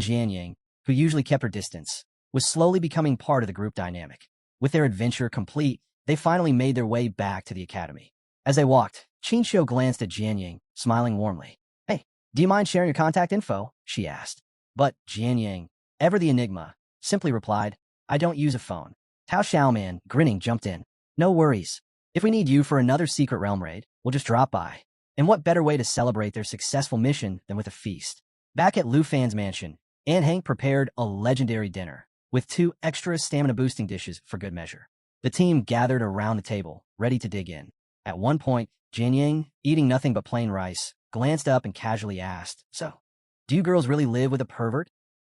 Jian Yang, who usually kept her distance, was slowly becoming part of the group dynamic. With their adventure complete, they finally made their way back to the academy. As they walked, Qin Xiao glanced at Jian Yang, smiling warmly. "Hey, do you mind sharing your contact info?" she asked. But Jian Yang, ever the enigma, simply replied, "I don't use a phone." Tao Xiaoman, grinning, jumped in. "No worries. If we need you for another secret realm raid, we'll just drop by." And what better way to celebrate their successful mission than with a feast? Back at Lufan's mansion, Aunt Hank prepared a legendary dinner, with 2 extra stamina-boosting dishes for good measure. The team gathered around the table, ready to dig in. At one point, Jian Yang, eating nothing but plain rice, glanced up and casually asked, "So, do you girls really live with a pervert?"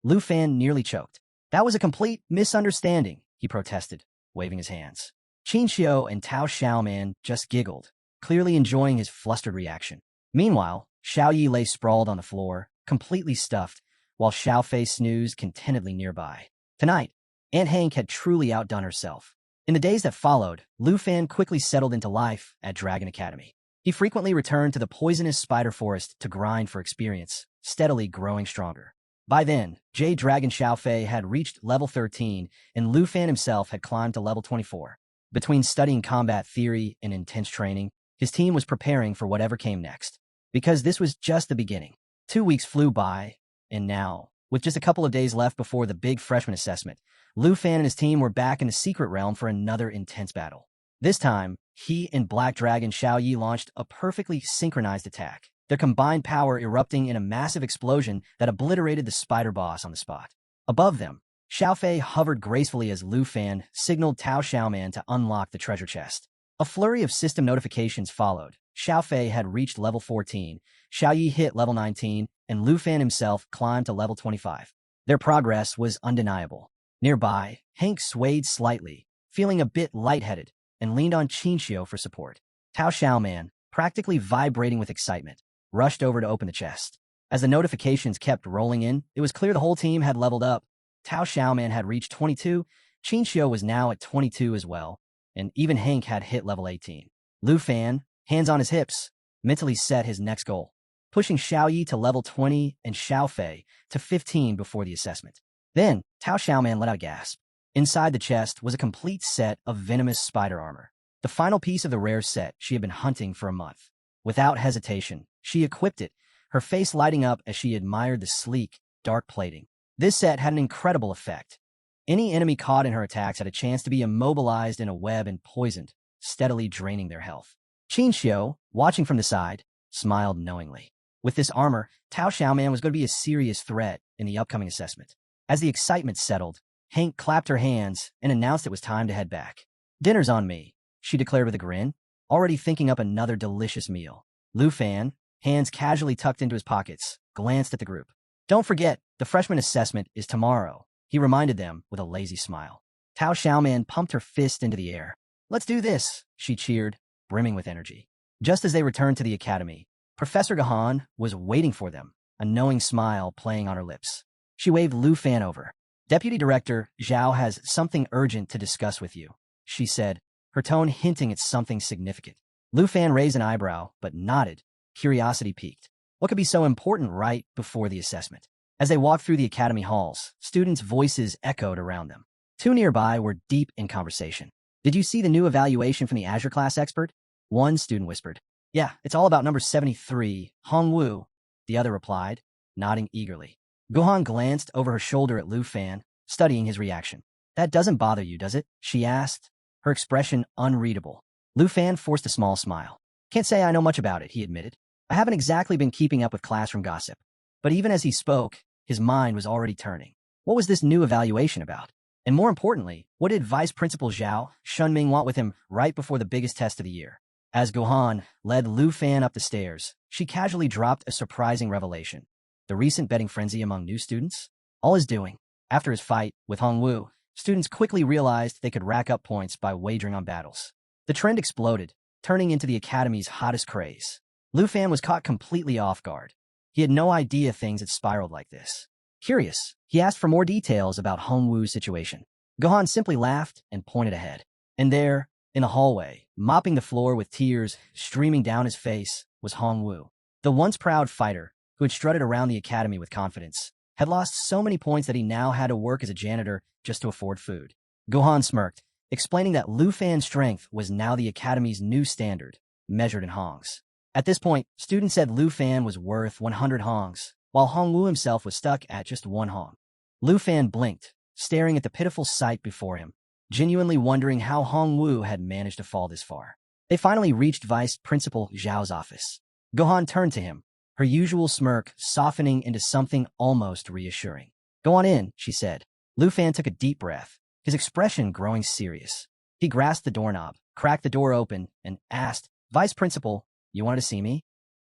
Lufan nearly choked. "That was a complete misunderstanding," he protested, waving his hands. Qin Xiao and Tao Xiaoman just giggled, clearly enjoying his flustered reaction. Meanwhile, Xiao Yi lay sprawled on the floor, completely stuffed, while Xiao Fei snoozed contentedly nearby. Tonight, Aunt Hank had truly outdone herself. In the days that followed, Lufan quickly settled into life at Dragon Academy. He frequently returned to the poisonous spider forest to grind for experience, steadily growing stronger. By then, Jade Dragon Xiao Fei had reached level 13, and Lufan himself had climbed to level 24. Between studying combat theory and intense training, his team was preparing for whatever came next. Because this was just the beginning. 2 weeks flew by, and now, with just a couple of days left before the big freshman assessment, Lufan and his team were back in the secret realm for another intense battle. This time, he and Black Dragon Xiao Yi launched a perfectly synchronized attack, their combined power erupting in a massive explosion that obliterated the spider boss on the spot. Above them, Xiao Fei hovered gracefully as Lufan signaled Tao Xiaoman to unlock the treasure chest. A flurry of system notifications followed. Xiao Fei had reached level 14, Xiao Yi hit level 19, and Lufan himself climbed to level 25. Their progress was undeniable. Nearby, Hank swayed slightly, feeling a bit lightheaded, and leaned on Qin Xiao for support. Tao Xiaoman, practically vibrating with excitement, rushed over to open the chest. As the notifications kept rolling in, it was clear the whole team had leveled up. Tao Xiaoman had reached 22, Qin Xiao was now at 22 as well, and even Hank had hit level 18. Lufan, hands on his hips, mentally set his next goal, pushing Xiao Yi to level 20 and Xiao Fei to 15 before the assessment. Then, Tao Xiaoman let out a gasp. Inside the chest was a complete set of venomous spider armor, the final piece of the rare set she had been hunting for a month. Without hesitation, she equipped it, her face lighting up as she admired the sleek, dark plating. This set had an incredible effect. Any enemy caught in her attacks had a chance to be immobilized in a web and poisoned, steadily draining their health. Qin Xiao, watching from the side, smiled knowingly. With this armor, Tao Xiaoman was going to be a serious threat in the upcoming assessment. As the excitement settled, Hank clapped her hands and announced it was time to head back. "Dinner's on me," she declared with a grin, already thinking up another delicious meal. Lufan, hands casually tucked into his pockets, glanced at the group. "Don't forget, the freshman assessment is tomorrow," he reminded them with a lazy smile. Tao Xiaoman pumped her fist into the air. "Let's do this," she cheered, brimming with energy. Just as they returned to the academy, Professor Gahan was waiting for them, a knowing smile playing on her lips. She waved Lufan over. "Deputy Director Zhao has something urgent to discuss with you," she said, her tone hinting at something significant. Lufan raised an eyebrow, but nodded, curiosity piqued. What could be so important right before the assessment? As they walked through the academy halls, students' voices echoed around them. 2 nearby were deep in conversation. "Did you see the new evaluation from the Azure class expert?" One student whispered. "Yeah, it's all about number 73, Hongwu," the other replied, nodding eagerly. Gohan glanced over her shoulder at Lufan, studying his reaction. "That doesn't bother you, does it?" she asked, her expression unreadable. Lufan forced a small smile. "Can't say I know much about it," he admitted. "I haven't exactly been keeping up with classroom gossip." But even as he spoke, his mind was already turning. What was this new evaluation about? And more importantly, what did Vice Principal Zhao Shunming want with him right before the biggest test of the year? As Gohan led Lufan up the stairs, she casually dropped a surprising revelation. The recent betting frenzy among new students? All his doing. After his fight with Hongwu, students quickly realized they could rack up points by wagering on battles. The trend exploded, turning into the Academy's hottest craze. Lufan was caught completely off guard. He had no idea things had spiraled like this. Curious, he asked for more details about Hongwu's situation. Gohan simply laughed and pointed ahead. And there, in the hallway, mopping the floor with tears streaming down his face, was Hongwu. The once proud fighter, who had strutted around the academy with confidence, had lost so many points that he now had to work as a janitor just to afford food. Gohan smirked, explaining that Lufan's strength was now the academy's new standard, measured in Hongs. At this point, students said Lufan was worth 100 Hongs, while Hongwu himself was stuck at just 1 Hong. Lufan blinked, staring at the pitiful sight before him, genuinely wondering how Hongwu had managed to fall this far. They finally reached Vice Principal Zhao's office. Gohan turned to him, her usual smirk softening into something almost reassuring. "Go on in," she said. Lufan took a deep breath, his expression growing serious. He grasped the doorknob, cracked the door open, and asked, "Vice Principal, you wanted to see me?"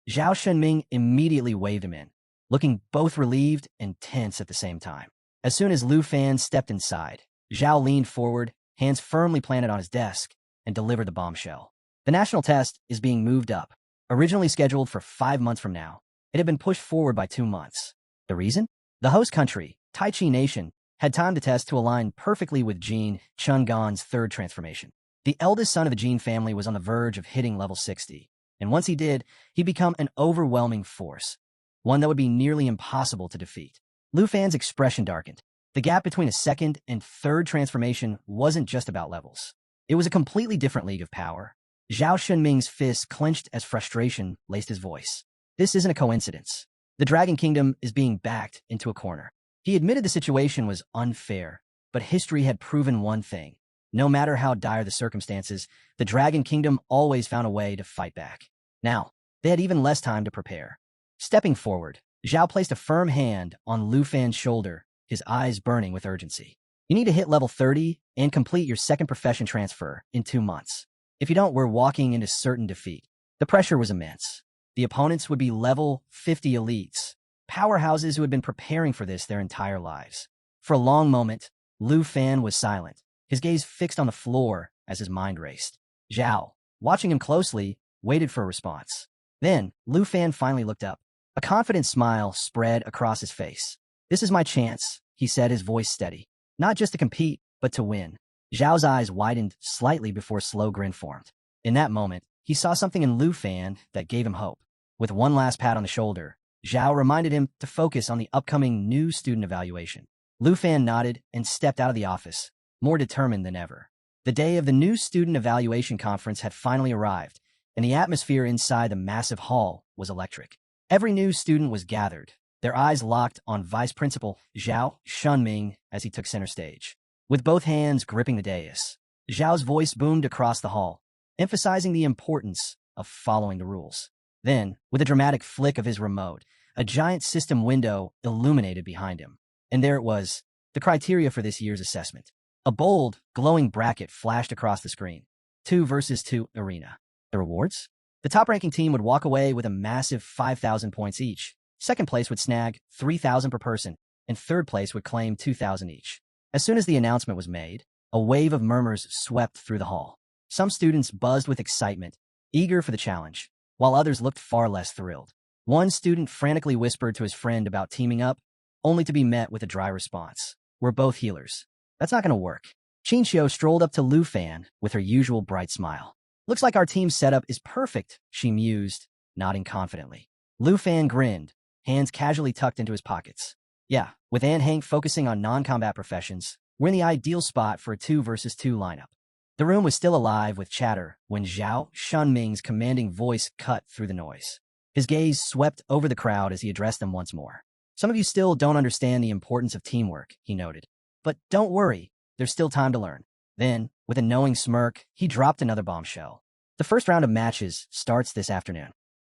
Zhao Shenming immediately waved him in, looking both relieved and tense at the same time. As soon as Lufan stepped inside, Zhao leaned forward, hands firmly planted on his desk, and delivered the bombshell. The national test is being moved up. Originally scheduled for 5 months from now, it had been pushed forward by 2 months. The reason? The host country, Taichi Nation, had timed the test to align perfectly with Jin Chungan's third transformation. The eldest son of the Qin family was on the verge of hitting level 60, and once he did, he'd become an overwhelming force, one that would be nearly impossible to defeat. Lufan's expression darkened. The gap between a second and third transformation wasn't just about levels. It was a completely different league of power. Zhao Shenming's fist clenched as frustration laced his voice. This isn't a coincidence. The Dragon Kingdom is being backed into a corner. He admitted the situation was unfair, but history had proven one thing. No matter how dire the circumstances, the Dragon Kingdom always found a way to fight back. Now, they had even less time to prepare. Stepping forward, Zhao placed a firm hand on Lufan's shoulder, his eyes burning with urgency. "You need to hit level 30 and complete your second profession transfer in 2 months. If you don't, we're walking into certain defeat." The pressure was immense. The opponents would be level 50 elites, powerhouses who had been preparing for this their entire lives. For a long moment, Lufan was silent, his gaze fixed on the floor as his mind raced. Zhao, watching him closely, waited for a response. Then, Lufan finally looked up. A confident smile spread across his face. "This is my chance," he said, his voice steady. "Not just to compete, but to win." Zhao's eyes widened slightly before a slow grin formed. In that moment, he saw something in Lufan that gave him hope. With one last pat on the shoulder, Zhao reminded him to focus on the upcoming new student evaluation. Lufan nodded and stepped out of the office, more determined than ever. The day of the new student evaluation conference had finally arrived, and the atmosphere inside the massive hall was electric. Every new student was gathered, their eyes locked on Vice Principal Zhao Shenming as he took center stage. With both hands gripping the dais, Zhao's voice boomed across the hall, emphasizing the importance of following the rules. Then, with a dramatic flick of his remote, a giant system window illuminated behind him. And there it was, the criteria for this year's assessment. A bold, glowing bracket flashed across the screen. 2 versus 2 arena. The rewards? The top-ranking team would walk away with a massive 5,000 points each. Second place would snag 3,000 per person, and third place would claim 2,000 each. As soon as the announcement was made, a wave of murmurs swept through the hall. Some students buzzed with excitement, eager for the challenge, while others looked far less thrilled. One student frantically whispered to his friend about teaming up, only to be met with a dry response. "We're both healers." "That's not going to work." Xiao strolled up to Lufan with her usual bright smile. "Looks like our team's setup is perfect," she mused, nodding confidently. Lufan grinned, hands casually tucked into his pockets. "Yeah, with Aunt Hank focusing on non-combat professions, we're in the ideal spot for a 2 versus 2 lineup." The room was still alive with chatter when Zhao Shenming's commanding voice cut through the noise. His gaze swept over the crowd as he addressed them once more. "Some of you still don't understand the importance of teamwork," he noted. "But don't worry, there's still time to learn." Then, with a knowing smirk, he dropped another bombshell. "The first round of matches starts this afternoon."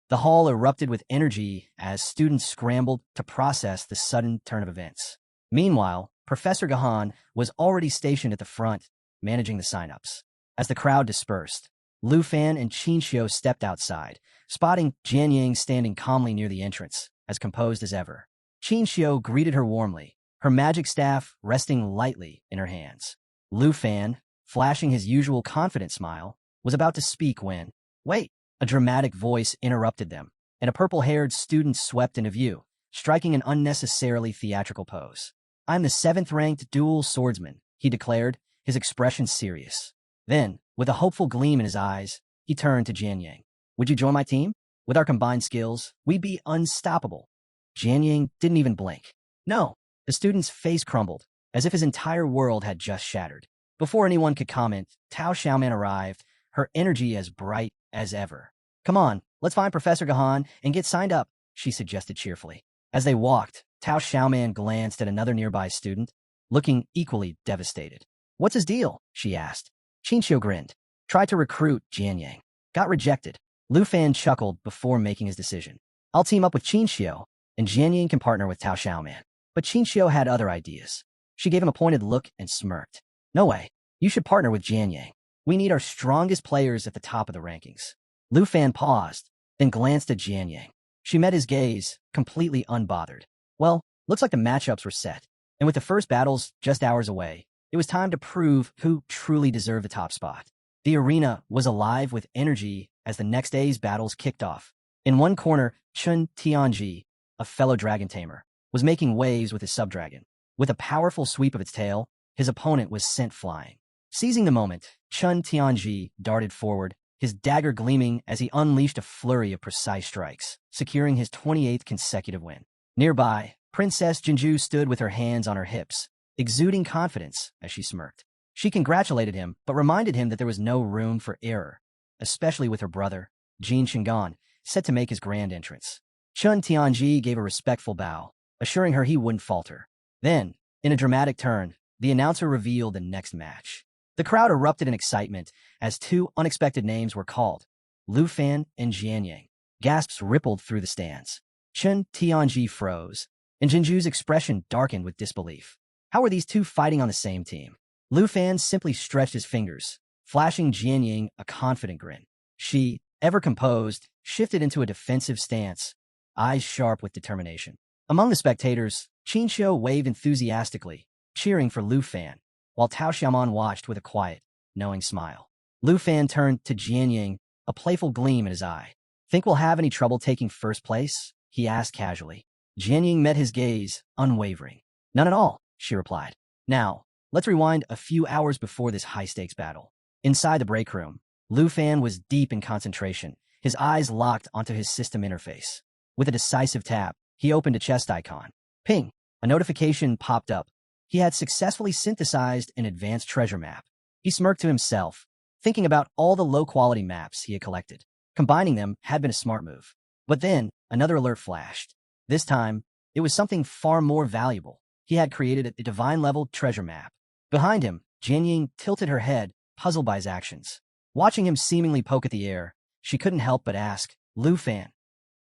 The hall erupted with energy as students scrambled to process the sudden turn of events. Meanwhile, Professor Gahan was already stationed at the front, managing the sign-ups. As the crowd dispersed, Lufan and Xiao stepped outside, spotting Jianying standing calmly near the entrance, as composed as ever. Xiao greeted her warmly, her magic staff resting lightly in her hands. Lufan, flashing his usual confident smile, was about to speak when, wait, a dramatic voice interrupted them, and a purple-haired student swept into view, striking an unnecessarily theatrical pose. I'm the 7th-ranked dual swordsman, he declared, his expression serious. Then, with a hopeful gleam in his eyes, he turned to Jian Yang. Would you join my team? With our combined skills, we'd be unstoppable. Jian Yang didn't even blink. No, the student's face crumbled, as if his entire world had just shattered. Before anyone could comment, Tao Xiaoman arrived, her energy as bright as ever. Come on, let's find Professor Gahan and get signed up, she suggested cheerfully. As they walked, Tao Xiaoman glanced at another nearby student, looking equally devastated. What's his deal? She asked. Qin grinned. Tried to recruit Jian Yang. Got rejected. Lufan chuckled before making his decision. I'll team up with Qin, and Jian Yang can partner with Tao Xiaoman. But Qin had other ideas. She gave him a pointed look and smirked. No way. You should partner with Jian Yang. We need our strongest players at the top of the rankings. Lufan paused, then glanced at Jian Yang. She met his gaze, completely unbothered. Well, looks like the matchups were set. And with the first battles just hours away, it was time to prove who truly deserved the top spot. The arena was alive with energy as the next day's battles kicked off. In one corner, Qin Tianji, a fellow dragon tamer, was making waves with his subdragon. With a powerful sweep of its tail, his opponent was sent flying. Seizing the moment, Qin Tianji darted forward, his dagger gleaming as he unleashed a flurry of precise strikes, securing his 28th consecutive win. Nearby, Princess Jinju stood with her hands on her hips, exuding confidence as she smirked. She congratulated him, but reminded him that there was no room for error, especially with her brother, Jin Shingan, set to make his grand entrance. Qin Tianji gave a respectful bow, assuring her he wouldn't falter. Then, in a dramatic turn, the announcer revealed the next match. The crowd erupted in excitement as two unexpected names were called, Lufan and Jian Yang. Gasps rippled through the stands. Qin Tianji froze, and Jinju's expression darkened with disbelief. How were these two fighting on the same team? Lufan simply stretched his fingers, flashing Jian Yang a confident grin. She, ever composed, shifted into a defensive stance, eyes sharp with determination. Among the spectators, Qin waved enthusiastically, cheering for Lufan, while Tao Xiaoman watched with a quiet, knowing smile. Lufan turned to Jian Yang, a playful gleam in his eye. Think we'll have any trouble taking first place? He asked casually. Jian Yang met his gaze, unwavering. None at all, she replied. Now, let's rewind a few hours before this high-stakes battle. Inside the break room, Lufan was deep in concentration, his eyes locked onto his system interface. With a decisive tap, he opened a chest icon. Ping! A notification popped up. He had successfully synthesized an advanced treasure map. He smirked to himself, thinking about all the low-quality maps he had collected. Combining them had been a smart move. But then, another alert flashed. This time, it was something far more valuable. He had created a divine-level treasure map. Behind him, Jian Yang tilted her head, puzzled by his actions. Watching him seemingly poke at the air, she couldn't help but ask, Lufan,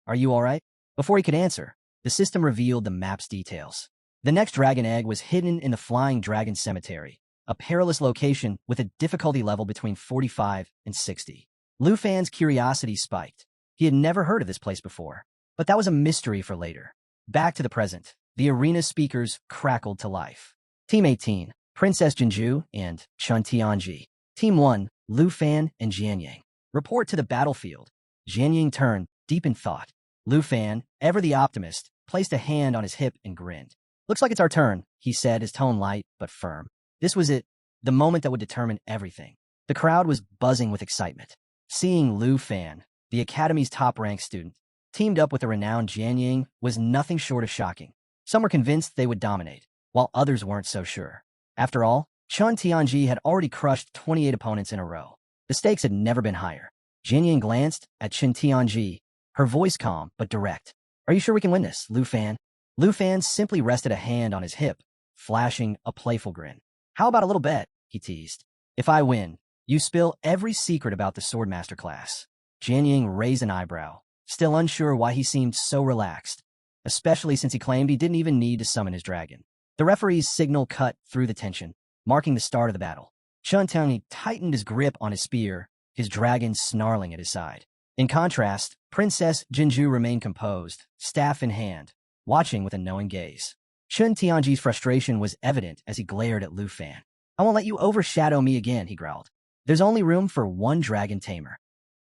are you all right? Before he could answer, the system revealed the map's details. The next dragon egg was hidden in the Flying Dragon Cemetery, a perilous location with a difficulty level between 45 and 60. Lufan's curiosity spiked. He had never heard of this place before, but that was a mystery for later. Back to the present, the arena speakers crackled to life. Team 18, Princess Jinju and Qin Tianji. Team 1, Lufan and Jian Yang. Report to the battlefield. Jian Yang turned, deep in thought. Lufan, ever the optimist, placed a hand on his hip and grinned. Looks like it's our turn, he said, his tone light but firm. This was it, the moment that would determine everything. The crowd was buzzing with excitement. Seeing Lufan, the Academy's top-ranked student, teamed up with the renowned Jian Yang was nothing short of shocking. Some were convinced they would dominate, while others weren't so sure. After all, Qin Tianji had already crushed 28 opponents in a row. The stakes had never been higher. Jian Yang glanced at Qin Tianji, her voice calm but direct. Are you sure we can win this, Lufan? Lufan simply rested a hand on his hip, flashing a playful grin. How about a little bet, he teased. If I win, you spill every secret about the Swordmaster class. Jian Yang raised an eyebrow, still unsure why he seemed so relaxed, especially since he claimed he didn't even need to summon his dragon. The referee's signal cut through the tension, marking the start of the battle. Qin Tianji tightened his grip on his spear, his dragon snarling at his side. In contrast, Princess Jinju remained composed, staff in hand, watching with a knowing gaze. Qin Tianji's frustration was evident as he glared at Lufan. I won't let you overshadow me again, he growled. There's only room for one dragon tamer.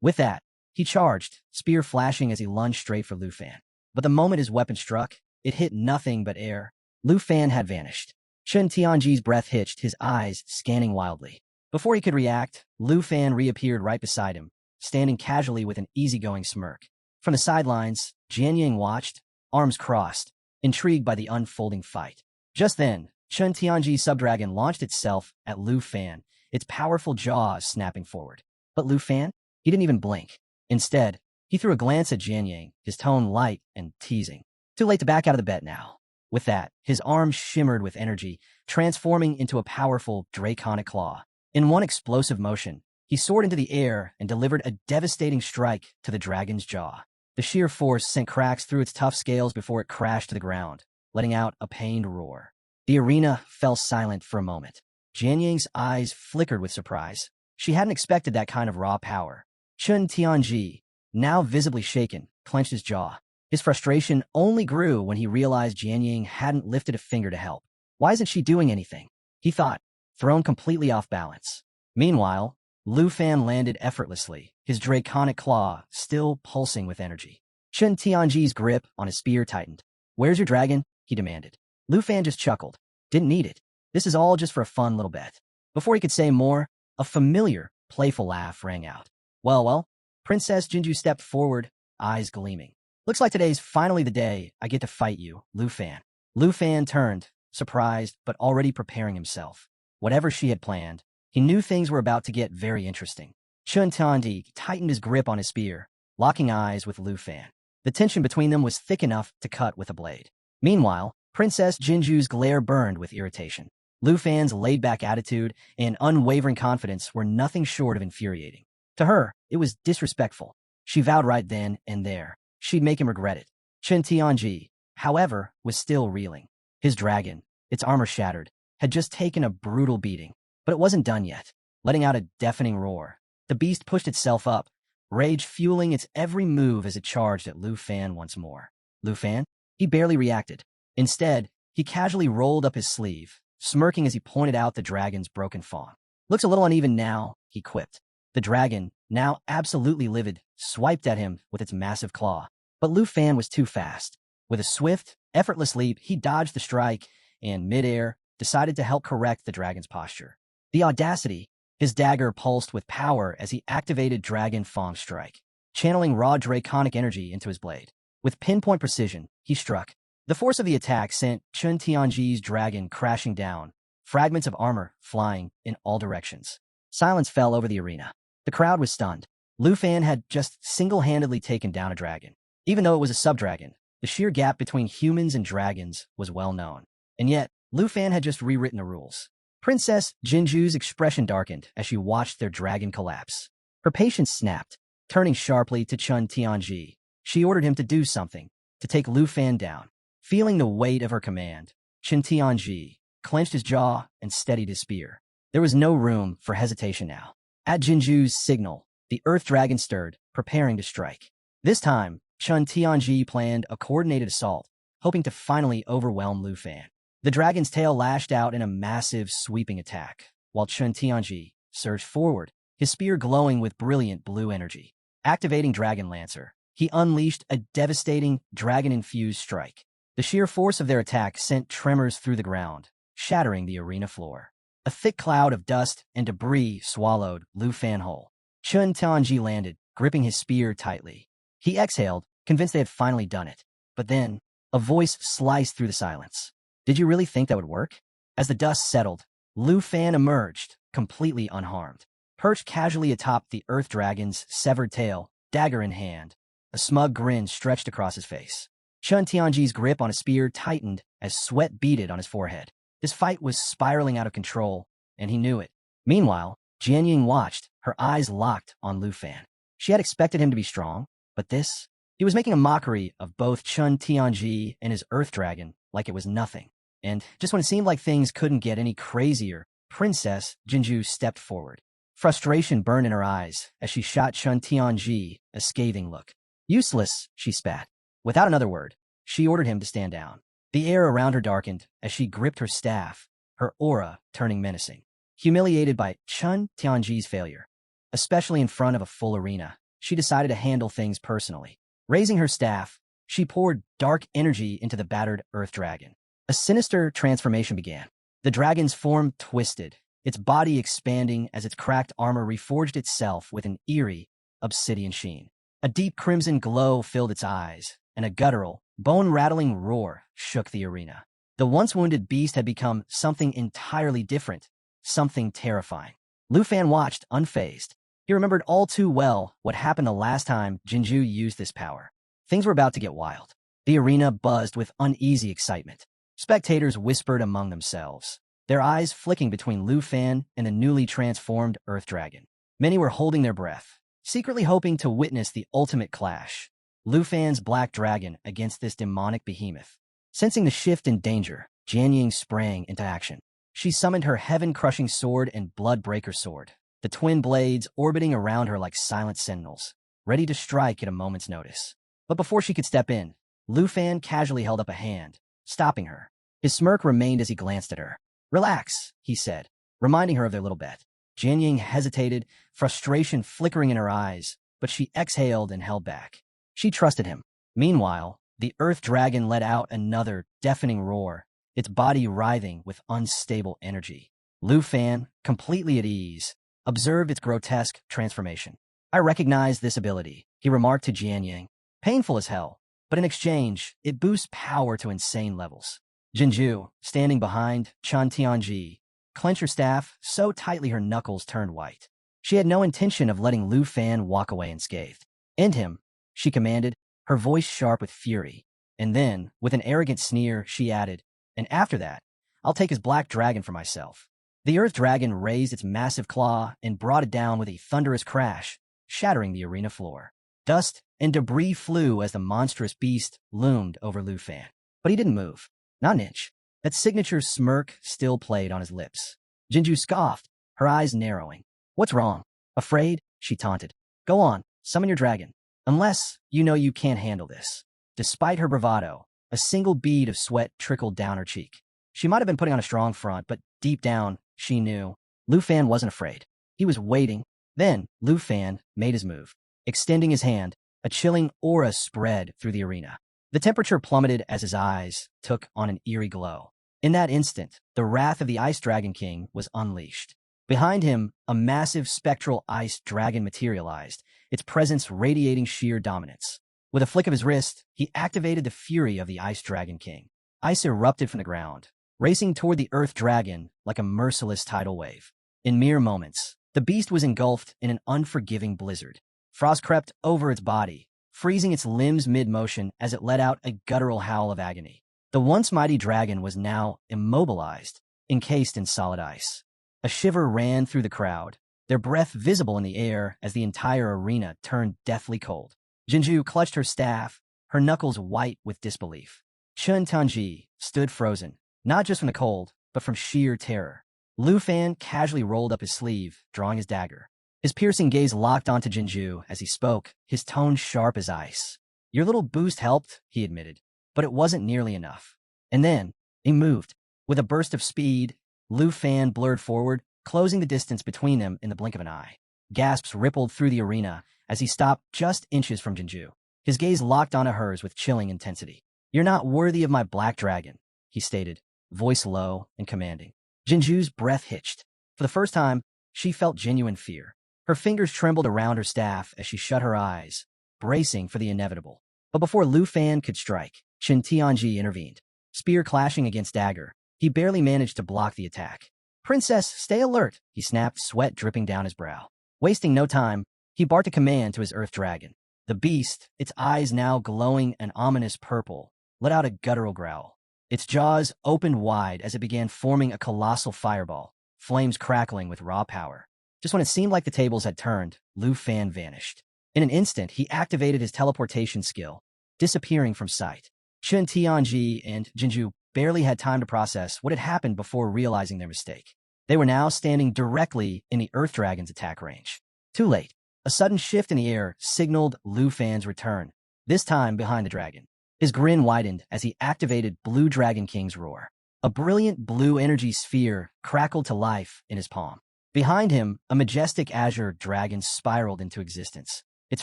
With that, he charged, spear flashing as he lunged straight for Lufan. But the moment his weapon struck, it hit nothing but air. Lufan had vanished. Qin Tianji's breath hitched, his eyes scanning wildly. Before he could react, Lufan reappeared right beside him, standing casually with an easygoing smirk. From the sidelines, Jianying watched, arms crossed, intrigued by the unfolding fight. Just then, Qin Tianji's subdragon launched itself at Lufan, its powerful jaws snapping forward. But Lufan? He didn't even blink. Instead, he threw a glance at Jianying, his tone light and teasing. Too late to back out of the bet now. With that, his arms shimmered with energy, transforming into a powerful draconic claw. In one explosive motion, he soared into the air and delivered a devastating strike to the dragon's jaw. The sheer force sent cracks through its tough scales before it crashed to the ground, letting out a pained roar. The arena fell silent for a moment. Jianying's eyes flickered with surprise. She hadn't expected that kind of raw power. Qin Tianji, now visibly shaken, clenched his jaw. His frustration only grew when he realized Jianying hadn't lifted a finger to help. Why isn't she doing anything? He thought, thrown completely off balance. Meanwhile, Lufan landed effortlessly, his draconic claw still pulsing with energy. Qin Tianji's grip on his spear tightened. Where's your dragon? He demanded. Lufan just chuckled. Didn't need it. This is all just for a fun little bet. Before he could say more, a familiar, playful laugh rang out. Well, Princess Jinju stepped forward, eyes gleaming. Looks like today's finally the day I get to fight you, Lufan. Lufan turned, surprised but already preparing himself. Whatever she had planned, he knew things were about to get very interesting. Qin Tianji tightened his grip on his spear, locking eyes with Lufan. The tension between them was thick enough to cut with a blade. Meanwhile, Princess Jinju's glare burned with irritation. Lufan's laid-back attitude and unwavering confidence were nothing short of infuriating. To her, it was disrespectful. She vowed right then and there she'd make him regret it. Qin Tianji, however, was still reeling. His dragon, its armor shattered, had just taken a brutal beating. But it wasn't done yet. Letting out a deafening roar, the beast pushed itself up, rage fueling its every move as it charged at Lufan once more. Lufan? He barely reacted. Instead, he casually rolled up his sleeve, smirking as he pointed out the dragon's broken fawn. Looks a little uneven now, he quipped. The dragon, now absolutely livid, swiped at him with its massive claw. But Lufan was too fast. With a swift, effortless leap, he dodged the strike and, midair, decided to help correct the dragon's posture. The audacity! His dagger pulsed with power as he activated Dragon Fang Strike, channeling raw draconic energy into his blade. With pinpoint precision, he struck. The force of the attack sent Qin Tianji's dragon crashing down, fragments of armor flying in all directions. Silence fell over the arena. The crowd was stunned. Lufan had just single-handedly taken down a dragon. Even though it was a sub-dragon, the sheer gap between humans and dragons was well known. And yet, Lufan had just rewritten the rules. Princess Jinju's expression darkened as she watched their dragon collapse. Her patience snapped. Turning sharply to Qin Tianji, she ordered him to do something, to take Lufan down. Feeling the weight of her command, Qin Tianji clenched his jaw and steadied his spear. There was no room for hesitation now. At Jinju's signal, the Earth Dragon stirred, preparing to strike. This time, Qin Tianji planned a coordinated assault, hoping to finally overwhelm Lufan. The dragon's tail lashed out in a massive, sweeping attack, while Qin Tianji surged forward, his spear glowing with brilliant blue energy. Activating Dragon Lancer, he unleashed a devastating, dragon-infused strike. The sheer force of their attack sent tremors through the ground, shattering the arena floor. A thick cloud of dust and debris swallowed Lufan whole. Qin Tianji landed, gripping his spear tightly. He exhaled, convinced they had finally done it. But then, a voice sliced through the silence. Did you really think that would work? As the dust settled, Lufan emerged, completely unharmed. Perched casually atop the Earth Dragon's severed tail, dagger in hand, a smug grin stretched across his face. Qin Tianji's grip on his spear tightened as sweat beaded on his forehead. This fight was spiraling out of control, and he knew it. Meanwhile, Jianying watched, her eyes locked on Lufan. She had expected him to be strong, but this? He was making a mockery of both Qin Tianji and his Earth Dragon like it was nothing. And just when it seemed like things couldn't get any crazier, Princess Jinju stepped forward. Frustration burned in her eyes as she shot Qin Tianji a scathing look. Useless, she spat. Without another word, she ordered him to stand down. The air around her darkened as she gripped her staff, her aura turning menacing. Humiliated by Qin Tianji's failure, especially in front of a full arena, she decided to handle things personally. Raising her staff, she poured dark energy into the battered earth dragon. A sinister transformation began. The dragon's form twisted, its body expanding as its cracked armor reforged itself with an eerie, obsidian sheen. A deep crimson glow filled its eyes, and a guttural, bone-rattling roar shook the arena. The once-wounded beast had become something entirely different, something terrifying. Lufan watched, unfazed. He remembered all too well what happened the last time Jinju used this power. Things were about to get wild. The arena buzzed with uneasy excitement. Spectators whispered among themselves, their eyes flicking between Lufan and the newly transformed Earth Dragon. Many were holding their breath, secretly hoping to witness the ultimate clash. Lufan's black dragon against this demonic behemoth. Sensing the shift in danger, Jianying sprang into action. She summoned her heaven-crushing sword and blood-breaker sword, the twin blades orbiting around her like silent sentinels, ready to strike at a moment's notice. But before she could step in, Lufan casually held up a hand, stopping her. His smirk remained as he glanced at her. "Relax," he said, reminding her of their little bet. Jianying hesitated, frustration flickering in her eyes, but she exhaled and held back. She trusted him. Meanwhile, the Earth Dragon let out another deafening roar, its body writhing with unstable energy. Lufan, completely at ease, observed its grotesque transformation. "I recognize this ability," he remarked to Jianying. "Painful as hell, but in exchange, it boosts power to insane levels." Jinju, standing behind Qin Tianji, clenched her staff so tightly her knuckles turned white. She had no intention of letting Lufan walk away unscathed. "End him," she commanded, her voice sharp with fury. And then, with an arrogant sneer, she added, "And after that, I'll take his black dragon for myself." The Earth Dragon raised its massive claw and brought it down with a thunderous crash, shattering the arena floor. Dust and debris flew as the monstrous beast loomed over Lufan. But he didn't move. Not an inch. That signature smirk still played on his lips. Jinju scoffed, her eyes narrowing. "What's wrong? Afraid?" she taunted. "Go on, summon your dragon. Unless you know you can't handle this." Despite her bravado, a single bead of sweat trickled down her cheek. She might have been putting on a strong front, but deep down, she knew Lufan wasn't afraid. He was waiting. Then, Lufan made his move. Extending his hand, a chilling aura spread through the arena. The temperature plummeted as his eyes took on an eerie glow. In that instant, the wrath of the Ice Dragon King was unleashed. Behind him, a massive spectral ice dragon materialized, its presence radiating sheer dominance. With a flick of his wrist, he activated the fury of the Ice Dragon King. Ice erupted from the ground, racing toward the Earth Dragon like a merciless tidal wave. In mere moments, the beast was engulfed in an unforgiving blizzard. Frost crept over its body, freezing its limbs mid-motion as it let out a guttural howl of agony. The once mighty dragon was now immobilized, encased in solid ice. A shiver ran through the crowd, their breath visible in the air as the entire arena turned deathly cold. Jinju clutched her staff, her knuckles white with disbelief. Qin Tianji stood frozen, not just from the cold, but from sheer terror. Lufan casually rolled up his sleeve, drawing his dagger. His piercing gaze locked onto Jinju as he spoke, his tone sharp as ice. "Your little boost helped," he admitted, "but it wasn't nearly enough." And then, he moved. With a burst of speed, Lufan blurred forward, closing the distance between them in the blink of an eye. Gasps rippled through the arena as he stopped just inches from Jinju. His gaze locked onto hers with chilling intensity. "You're not worthy of my black dragon," he stated, voice low and commanding. Jinju's breath hitched. For the first time, she felt genuine fear. Her fingers trembled around her staff as she shut her eyes, bracing for the inevitable. But before Lufan could strike, Qin Tianji intervened. Spear clashing against dagger, he barely managed to block the attack. "Princess, stay alert," he snapped, sweat dripping down his brow. Wasting no time, he barked a command to his Earth Dragon. The beast, its eyes now glowing an ominous purple, let out a guttural growl. Its jaws opened wide as it began forming a colossal fireball, flames crackling with raw power. Just when it seemed like the tables had turned, Lufan vanished. In an instant, he activated his teleportation skill, disappearing from sight. Qin Tianji and Jinju barely had time to process what had happened before realizing their mistake. They were now standing directly in the Earth Dragon's attack range. Too late. A sudden shift in the air signaled Lufan's return, this time behind the dragon. His grin widened as he activated Blue Dragon King's roar. A brilliant blue energy sphere crackled to life in his palm. Behind him, a majestic azure dragon spiraled into existence, its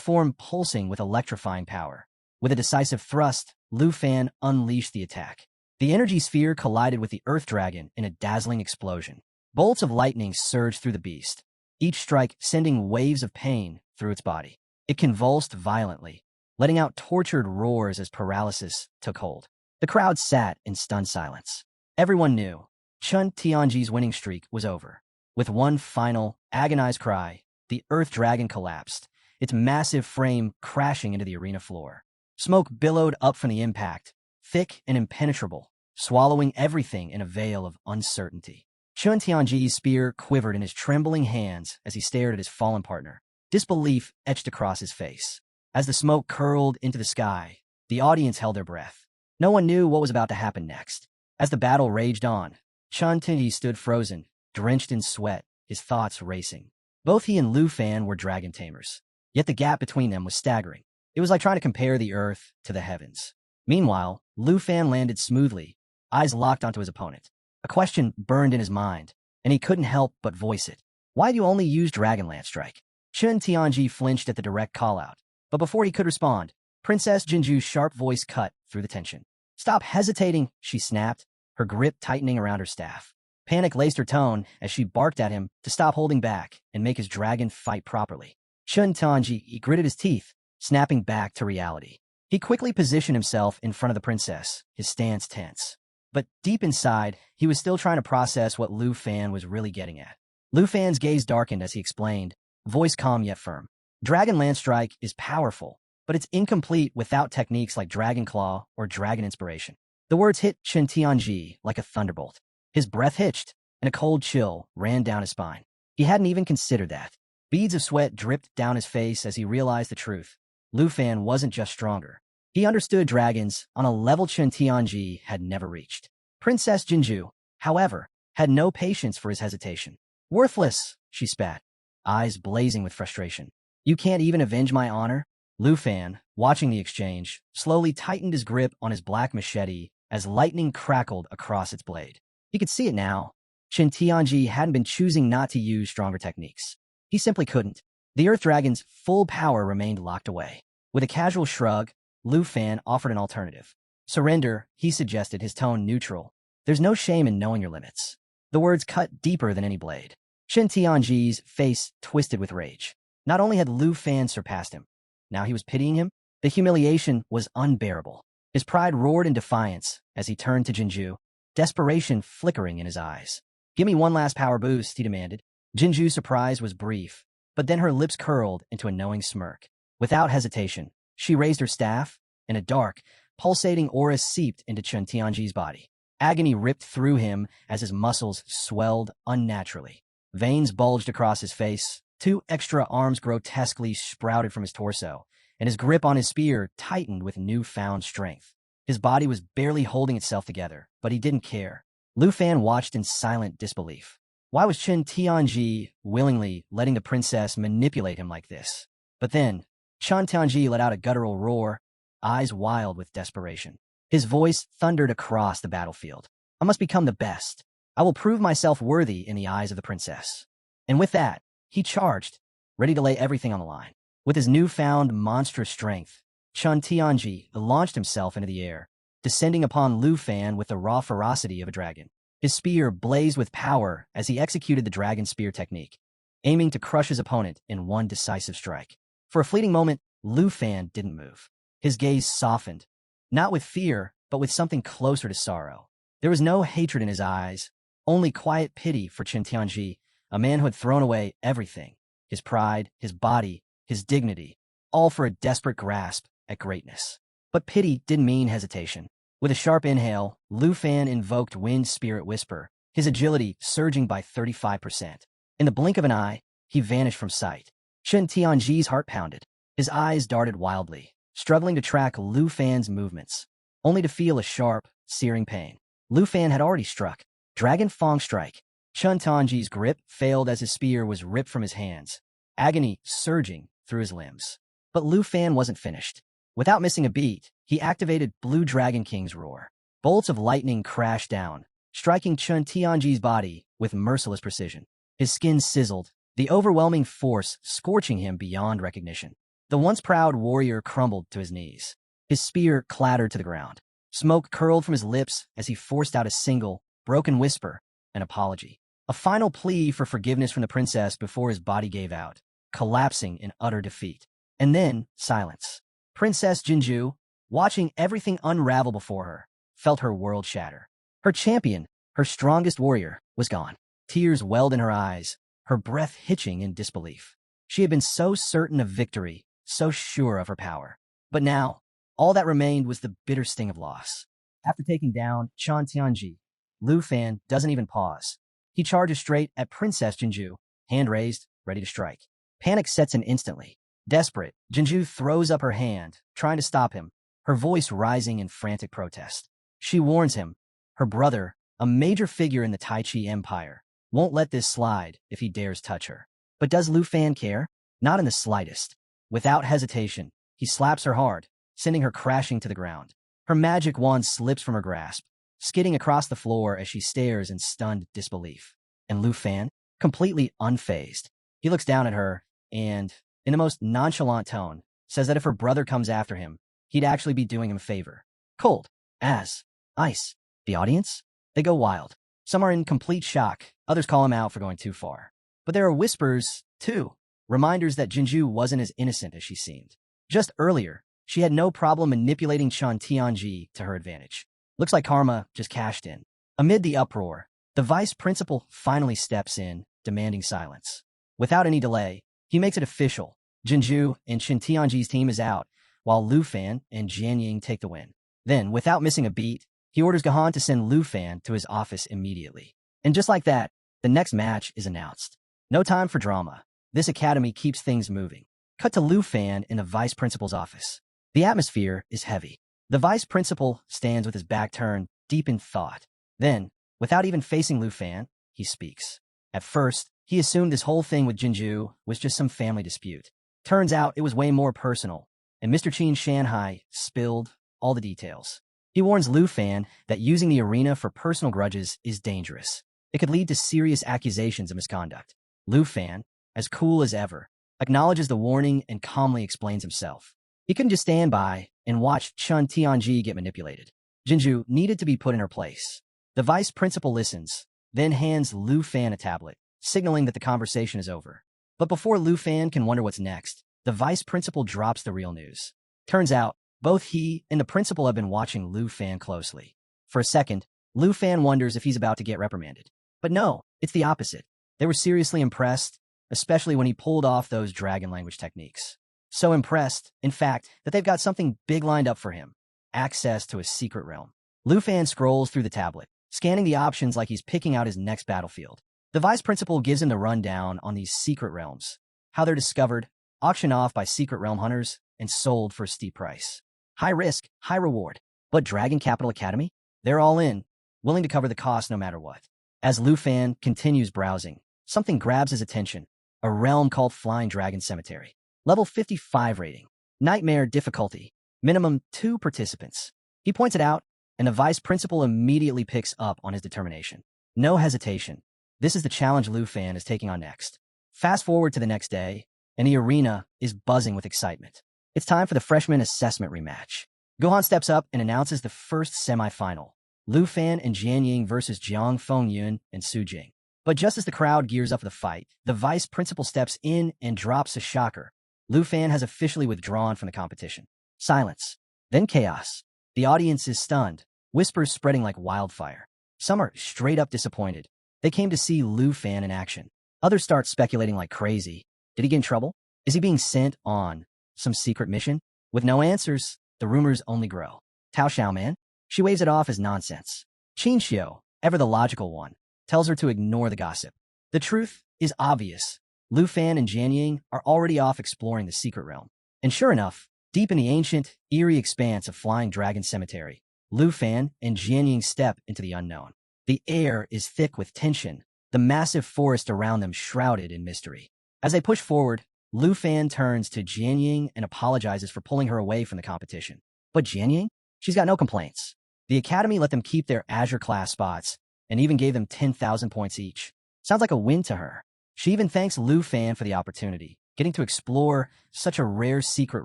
form pulsing with electrifying power. With a decisive thrust, Lufan unleashed the attack. The energy sphere collided with the earth dragon in a dazzling explosion. Bolts of lightning surged through the beast, each strike sending waves of pain through its body. It convulsed violently, letting out tortured roars as paralysis took hold. The crowd sat in stunned silence. Everyone knew Qin Tianji's winning streak was over. With one final, agonized cry, the earth dragon collapsed, its massive frame crashing into the arena floor. Smoke billowed up from the impact, thick and impenetrable, swallowing everything in a veil of uncertainty. Qin Tianji's spear quivered in his trembling hands as he stared at his fallen partner. Disbelief etched across his face. As the smoke curled into the sky, the audience held their breath. No one knew what was about to happen next. As the battle raged on, Qin Tianji stood frozen, drenched in sweat, his thoughts racing. Both he and Lufan were dragon tamers, yet the gap between them was staggering. It was like trying to compare the earth to the heavens. Meanwhile, Lufan landed smoothly, eyes locked onto his opponent. A question burned in his mind, and he couldn't help but voice it. Why do you only use Dragonlance Strike? Qin Tianji flinched at the direct call-out, but before he could respond, Princess Jinju's sharp voice cut through the tension. Stop hesitating, she snapped, her grip tightening around her staff. Panic laced her tone as she barked at him to stop holding back and make his dragon fight properly. Qin Tianji gritted his teeth, snapping back to reality. He quickly positioned himself in front of the princess, his stance tense. But deep inside, he was still trying to process what Lufan was really getting at. Lufan's gaze darkened as he explained, voice calm yet firm. Dragonlance Strike is powerful, but it's incomplete without techniques like Dragon Claw or Dragon Inspiration. The words hit Qin Tianji like a thunderbolt. His breath hitched, and a cold chill ran down his spine. He hadn't even considered that. Beads of sweat dripped down his face as he realized the truth. Lufan wasn't just stronger. He understood dragons on a level Qin Tianji had never reached. Princess Jinju, however, had no patience for his hesitation. Worthless, she spat, eyes blazing with frustration. You can't even avenge my honor? Lufan, watching the exchange, slowly tightened his grip on his black machete as lightning crackled across its blade. He could see it now. Qin Tianji hadn't been choosing not to use stronger techniques. He simply couldn't. The Earth Dragon's full power remained locked away. With a casual shrug, Lufan offered an alternative. Surrender, he suggested, his tone neutral. There's no shame in knowing your limits. The words cut deeper than any blade. Qin Tianji's face twisted with rage. Not only had Lufan surpassed him, now he was pitying him. The humiliation was unbearable. His pride roared in defiance as he turned to Jinju, desperation flickering in his eyes. Give me one last power boost, he demanded. Jinju's surprise was brief, but then her lips curled into a knowing smirk. Without hesitation, she raised her staff, and a dark, pulsating aura seeped into Qin Tianji's body. Agony ripped through him as his muscles swelled unnaturally. Veins bulged across his face, 2 extra arms grotesquely sprouted from his torso, and his grip on his spear tightened with newfound strength. His body was barely holding itself together, but he didn't care. Lufan watched in silent disbelief. Why was Qin Tianji willingly letting the princess manipulate him like this? But then, Qin Tianji let out a guttural roar, eyes wild with desperation. His voice thundered across the battlefield. I must become the best. I will prove myself worthy in the eyes of the princess. And with that, he charged, ready to lay everything on the line. With his newfound monstrous strength, Qin Tianji launched himself into the air, descending upon Lufan with the raw ferocity of a dragon. His spear blazed with power as he executed the dragon spear technique, aiming to crush his opponent in one decisive strike. For a fleeting moment, Lufan didn't move. His gaze softened, not with fear, but with something closer to sorrow. There was no hatred in his eyes, only quiet pity for Qin Tianji, a man who had thrown away everything, his pride, his body, his dignity, all for a desperate grasp at greatness. But pity didn't mean hesitation. With a sharp inhale, Lufan invoked Wind Spirit Whisper, his agility surging by 35%. In the blink of an eye, he vanished from sight. Qin Tianji's heart pounded. His eyes darted wildly, struggling to track Lufan's movements, only to feel a sharp, searing pain. Lufan had already struck. Dragon Fang Strike. Qin Tianji's grip failed as his spear was ripped from his hands, agony surging through his limbs. But Lufan wasn't finished. Without missing a beat, he activated Blue Dragon King's Roar. Bolts of lightning crashed down, striking Qin Tianji's body with merciless precision. His skin sizzled, the overwhelming force scorching him beyond recognition. The once proud warrior crumbled to his knees. His spear clattered to the ground. Smoke curled from his lips as he forced out a single, broken whisper, an apology. A final plea for forgiveness from the princess before his body gave out, collapsing in utter defeat. And then, silence. Princess Jinju, watching everything unravel before her, felt her world shatter. Her champion, her strongest warrior, was gone. Tears welled in her eyes, her breath hitching in disbelief. She had been so certain of victory, so sure of her power. But now, all that remained was the bitter sting of loss. After taking down Qin Tianji, Lufan doesn't even pause. He charges straight at Princess Jinju, hand raised, ready to strike. Panic sets in instantly. Desperate, Jinju throws up her hand, trying to stop him, her voice rising in frantic protest. She warns him, her brother, a major figure in the Tai Chi Empire, won't let this slide if he dares touch her. But does Lufan care? Not in the slightest. Without hesitation, he slaps her hard, sending her crashing to the ground. Her magic wand slips from her grasp, skidding across the floor as she stares in stunned disbelief. And Lufan, completely unfazed, he looks down at her and, in the most nonchalant tone, says that if her brother comes after him, he'd actually be doing him a favor. Cold as ice. The audience? They go wild. Some are in complete shock, others call him out for going too far. But there are whispers, too, reminders that Jinju wasn't as innocent as she seemed. Just earlier, she had no problem manipulating Qin Tianji to her advantage. Looks like karma just cashed in. Amid the uproar, the vice principal finally steps in, demanding silence. Without any delay, he makes it official. Jinju and Qin Tianji's team is out, while Lufan and Jianying take the win. Then, without missing a beat, he orders Gahan to send Lufan to his office immediately. And just like that, the next match is announced. No time for drama. This academy keeps things moving. Cut to Lufan in the vice principal's office. The atmosphere is heavy. The vice principal stands with his back turned, deep in thought. Then, without even facing Lufan, he speaks. At first, he assumed this whole thing with Jinju was just some family dispute. Turns out it was way more personal, and Mr. Qin Shanhai spilled all the details. He warns Lufan that using the arena for personal grudges is dangerous. It could lead to serious accusations of misconduct. Lufan, as cool as ever, acknowledges the warning and calmly explains himself. He couldn't just stand by and watch Qin Tianji get manipulated. Jinju needed to be put in her place. The vice principal listens, then hands Lufan a tablet, signaling that the conversation is over. But before Lufan can wonder what's next, the vice principal drops the real news. Turns out, both he and the principal have been watching Lufan closely. For a second, Lufan wonders if he's about to get reprimanded. But no, it's the opposite. They were seriously impressed, especially when he pulled off those dragon language techniques. So impressed, in fact, that they've got something big lined up for him. Access to a secret realm. Lufan scrolls through the tablet, scanning the options like he's picking out his next battlefield. The vice principal gives him the rundown on these secret realms, how they're discovered, auctioned off by secret realm hunters, and sold for a steep price. High risk, high reward. But Dragon Capital Academy? They're all in, willing to cover the cost no matter what. As Lufan continues browsing, something grabs his attention. A realm called Flying Dragon Cemetery. Level 55 rating. Nightmare difficulty. Minimum 2 participants. He points it out, and the vice principal immediately picks up on his determination. No hesitation. This is the challenge Lufan is taking on next. Fast forward to the next day, and the arena is buzzing with excitement. It's time for the freshman assessment rematch. Gohan steps up and announces the first semifinal. Lufan and Jianying versus Jiang Fengyun and Su Jing. But just as the crowd gears up for the fight, the vice principal steps in and drops a shocker. Lufan has officially withdrawn from the competition. Silence. Then chaos. The audience is stunned, whispers spreading like wildfire. Some are straight up disappointed. They came to see Lufan in action. Others start speculating like crazy. Did he get in trouble? Is he being sent on some secret mission? With no answers, the rumors only grow. Tao Xiaoman? She waves it off as nonsense. Qin Xiao, ever the logical one, tells her to ignore the gossip. The truth is obvious. Lufan and Jianying are already off exploring the secret realm. And sure enough, deep in the ancient, eerie expanse of Flying Dragon Cemetery, Lufan and Jianying step into the unknown. The air is thick with tension, the massive forest around them shrouded in mystery. As they push forward, Lufan turns to Jianying and apologizes for pulling her away from the competition. But Jianying? She's got no complaints. The Academy let them keep their Azure class spots and even gave them 10,000 points each. Sounds like a win to her. She even thanks Lufan for the opportunity. Getting to explore such a rare secret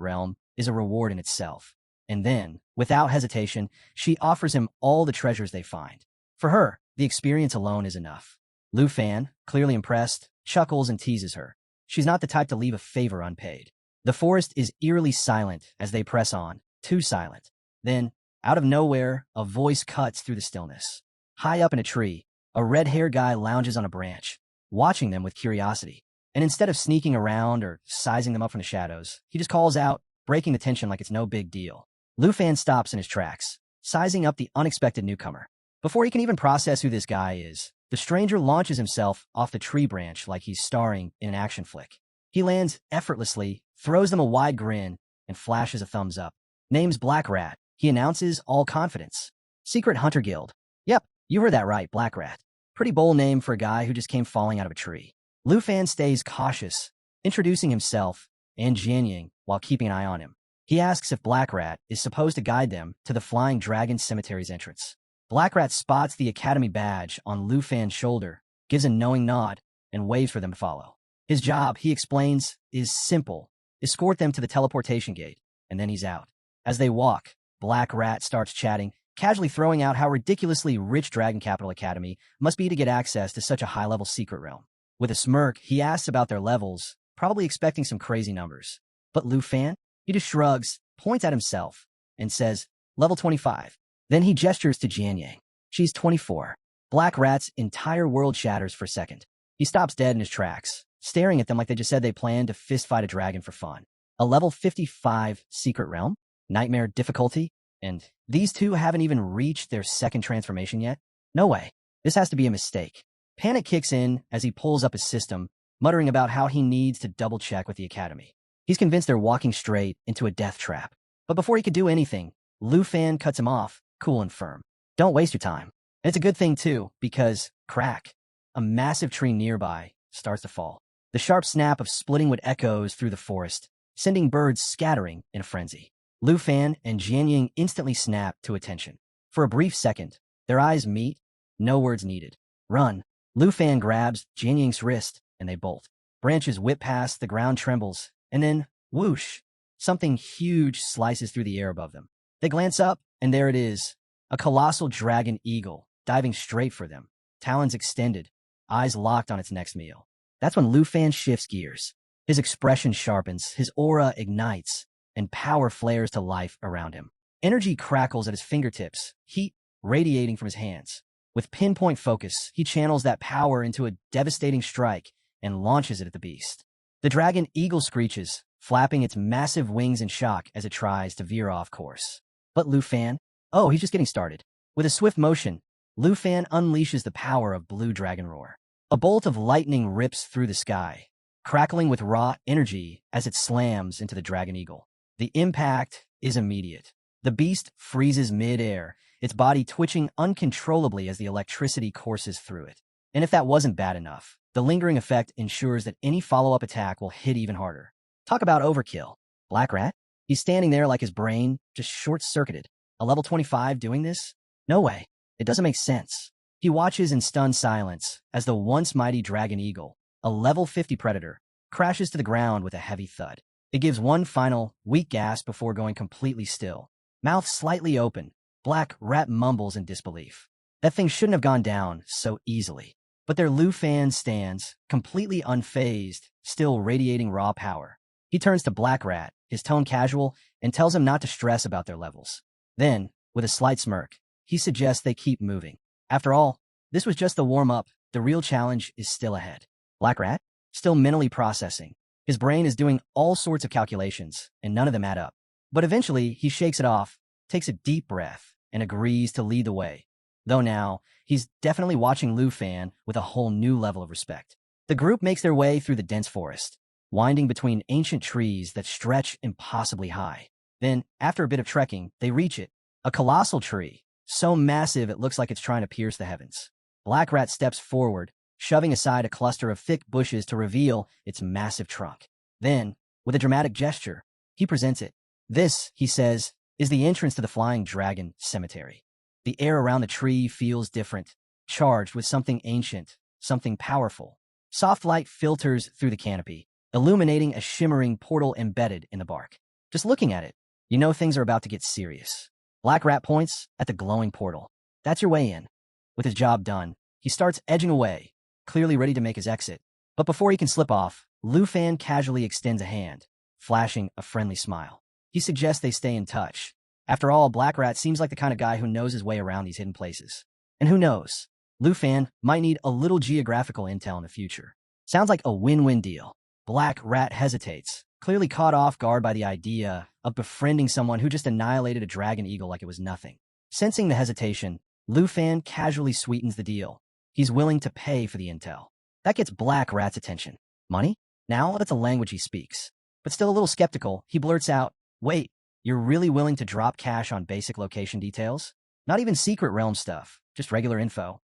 realm is a reward in itself. And then, without hesitation, she offers him all the treasures they find. For her, the experience alone is enough. Lufan, clearly impressed, chuckles and teases her. She's not the type to leave a favor unpaid. The forest is eerily silent as they press on, too silent. Then, out of nowhere, a voice cuts through the stillness. High up in a tree, a red-haired guy lounges on a branch, watching them with curiosity. And instead of sneaking around or sizing them up from the shadows, he just calls out, breaking the tension like it's no big deal. Lufan stops in his tracks, sizing up the unexpected newcomer. Before he can even process who this guy is, the stranger launches himself off the tree branch like he's starring in an action flick. He lands effortlessly, throws them a wide grin, and flashes a thumbs up. Name's Black Rat, he announces, all confidence. Secret Hunter Guild. Yep, you heard that right, Black Rat. Pretty bold name for a guy who just came falling out of a tree. Lufan stays cautious, introducing himself and Jianying while keeping an eye on him. He asks if Black Rat is supposed to guide them to the Flying Dragon Cemetery's entrance. Black Rat spots the Academy badge on Lufan's shoulder, gives a knowing nod, and waves for them to follow. His job, he explains, is simple. Escort them to the teleportation gate, and then he's out. As they walk, Black Rat starts chatting, casually throwing out how ridiculously rich Dragon Capital Academy must be to get access to such a high-level secret realm. With a smirk, he asks about their levels, probably expecting some crazy numbers. But Lufan? He just shrugs, points at himself, and says, level 25. Then he gestures to Jianying. She's 24. Black Rat's entire world shatters for a second. He stops dead in his tracks, staring at them like they just said they planned to fistfight a dragon for fun. A level 55 secret realm? Nightmare difficulty? And these two haven't even reached their second transformation yet? No way. This has to be a mistake. Panic kicks in as he pulls up his system, muttering about how he needs to double-check with the Academy. He's convinced they're walking straight into a death trap. But before he could do anything, Lufan cuts him off, cool and firm. Don't waste your time. And it's a good thing, too, because, crack, a massive tree nearby starts to fall. The sharp snap of splitting wood echoes through the forest, sending birds scattering in a frenzy. Lufan and Jianying instantly snap to attention. For a brief second, their eyes meet, no words needed. Run. Lufan grabs Jianying's wrist, and they bolt. Branches whip past, the ground trembles, and then, whoosh, something huge slices through the air above them. They glance up, and there it is, a colossal dragon eagle, diving straight for them, talons extended, eyes locked on its next meal. That's when Lufan shifts gears. His expression sharpens, his aura ignites, and power flares to life around him. Energy crackles at his fingertips, heat radiating from his hands. With pinpoint focus, he channels that power into a devastating strike and launches it at the beast. The dragon eagle screeches, flapping its massive wings in shock as it tries to veer off course. But Lufan? Oh, he's just getting started. With a swift motion, Lufan unleashes the power of Blue Dragon Roar. A bolt of lightning rips through the sky, crackling with raw energy as it slams into the dragon eagle. The impact is immediate. The beast freezes mid-air, its body twitching uncontrollably as the electricity courses through it. And if that wasn't bad enough, the lingering effect ensures that any follow-up attack will hit even harder. Talk about overkill. Black Rat? He's standing there like his brain just short-circuited. A level 25 doing this? No way. It doesn't make sense. He watches in stunned silence as the once mighty dragon eagle, a level 50 predator, crashes to the ground with a heavy thud. It gives one final, weak gasp before going completely still. Mouth slightly open, Black Rat mumbles in disbelief. That thing shouldn't have gone down so easily. But their Lufan stands, completely unfazed, still radiating raw power. He turns to Black Rat, his tone casual, and tells him not to stress about their levels. Then, with a slight smirk, he suggests they keep moving. After all, this was just the warm-up. The real challenge is still ahead. Black Rat? Still mentally processing. His brain is doing all sorts of calculations, and none of them add up. But eventually, he shakes it off, takes a deep breath, and agrees to lead the way. Though now, he's definitely watching Lufan with a whole new level of respect. The group makes their way through the dense forest, winding between ancient trees that stretch impossibly high. Then, after a bit of trekking, they reach it. A colossal tree, so massive it looks like it's trying to pierce the heavens. Black Rat steps forward, shoving aside a cluster of thick bushes to reveal its massive trunk. Then, with a dramatic gesture, he presents it. This, he says, is the entrance to the Flying Dragon Cemetery. The air around the tree feels different, charged with something ancient, something powerful. Soft light filters through the canopy, illuminating a shimmering portal embedded in the bark. Just looking at it, you know things are about to get serious. Black Rat points at the glowing portal. That's your way in. With his job done, he starts edging away, clearly ready to make his exit. But before he can slip off, Lufan casually extends a hand, flashing a friendly smile. He suggests they stay in touch. After all, Black Rat seems like the kind of guy who knows his way around these hidden places. And who knows, Lufan might need a little geographical intel in the future. Sounds like a win-win deal. Black Rat hesitates, clearly caught off guard by the idea of befriending someone who just annihilated a dragon eagle like it was nothing. Sensing the hesitation, Lufan casually sweetens the deal. He's willing to pay for the intel. That gets Black Rat's attention. Money? Now that's a language he speaks. But still a little skeptical, he blurts out, "Wait, you're really willing to drop cash on basic location details? Not even secret realm stuff, just regular info?"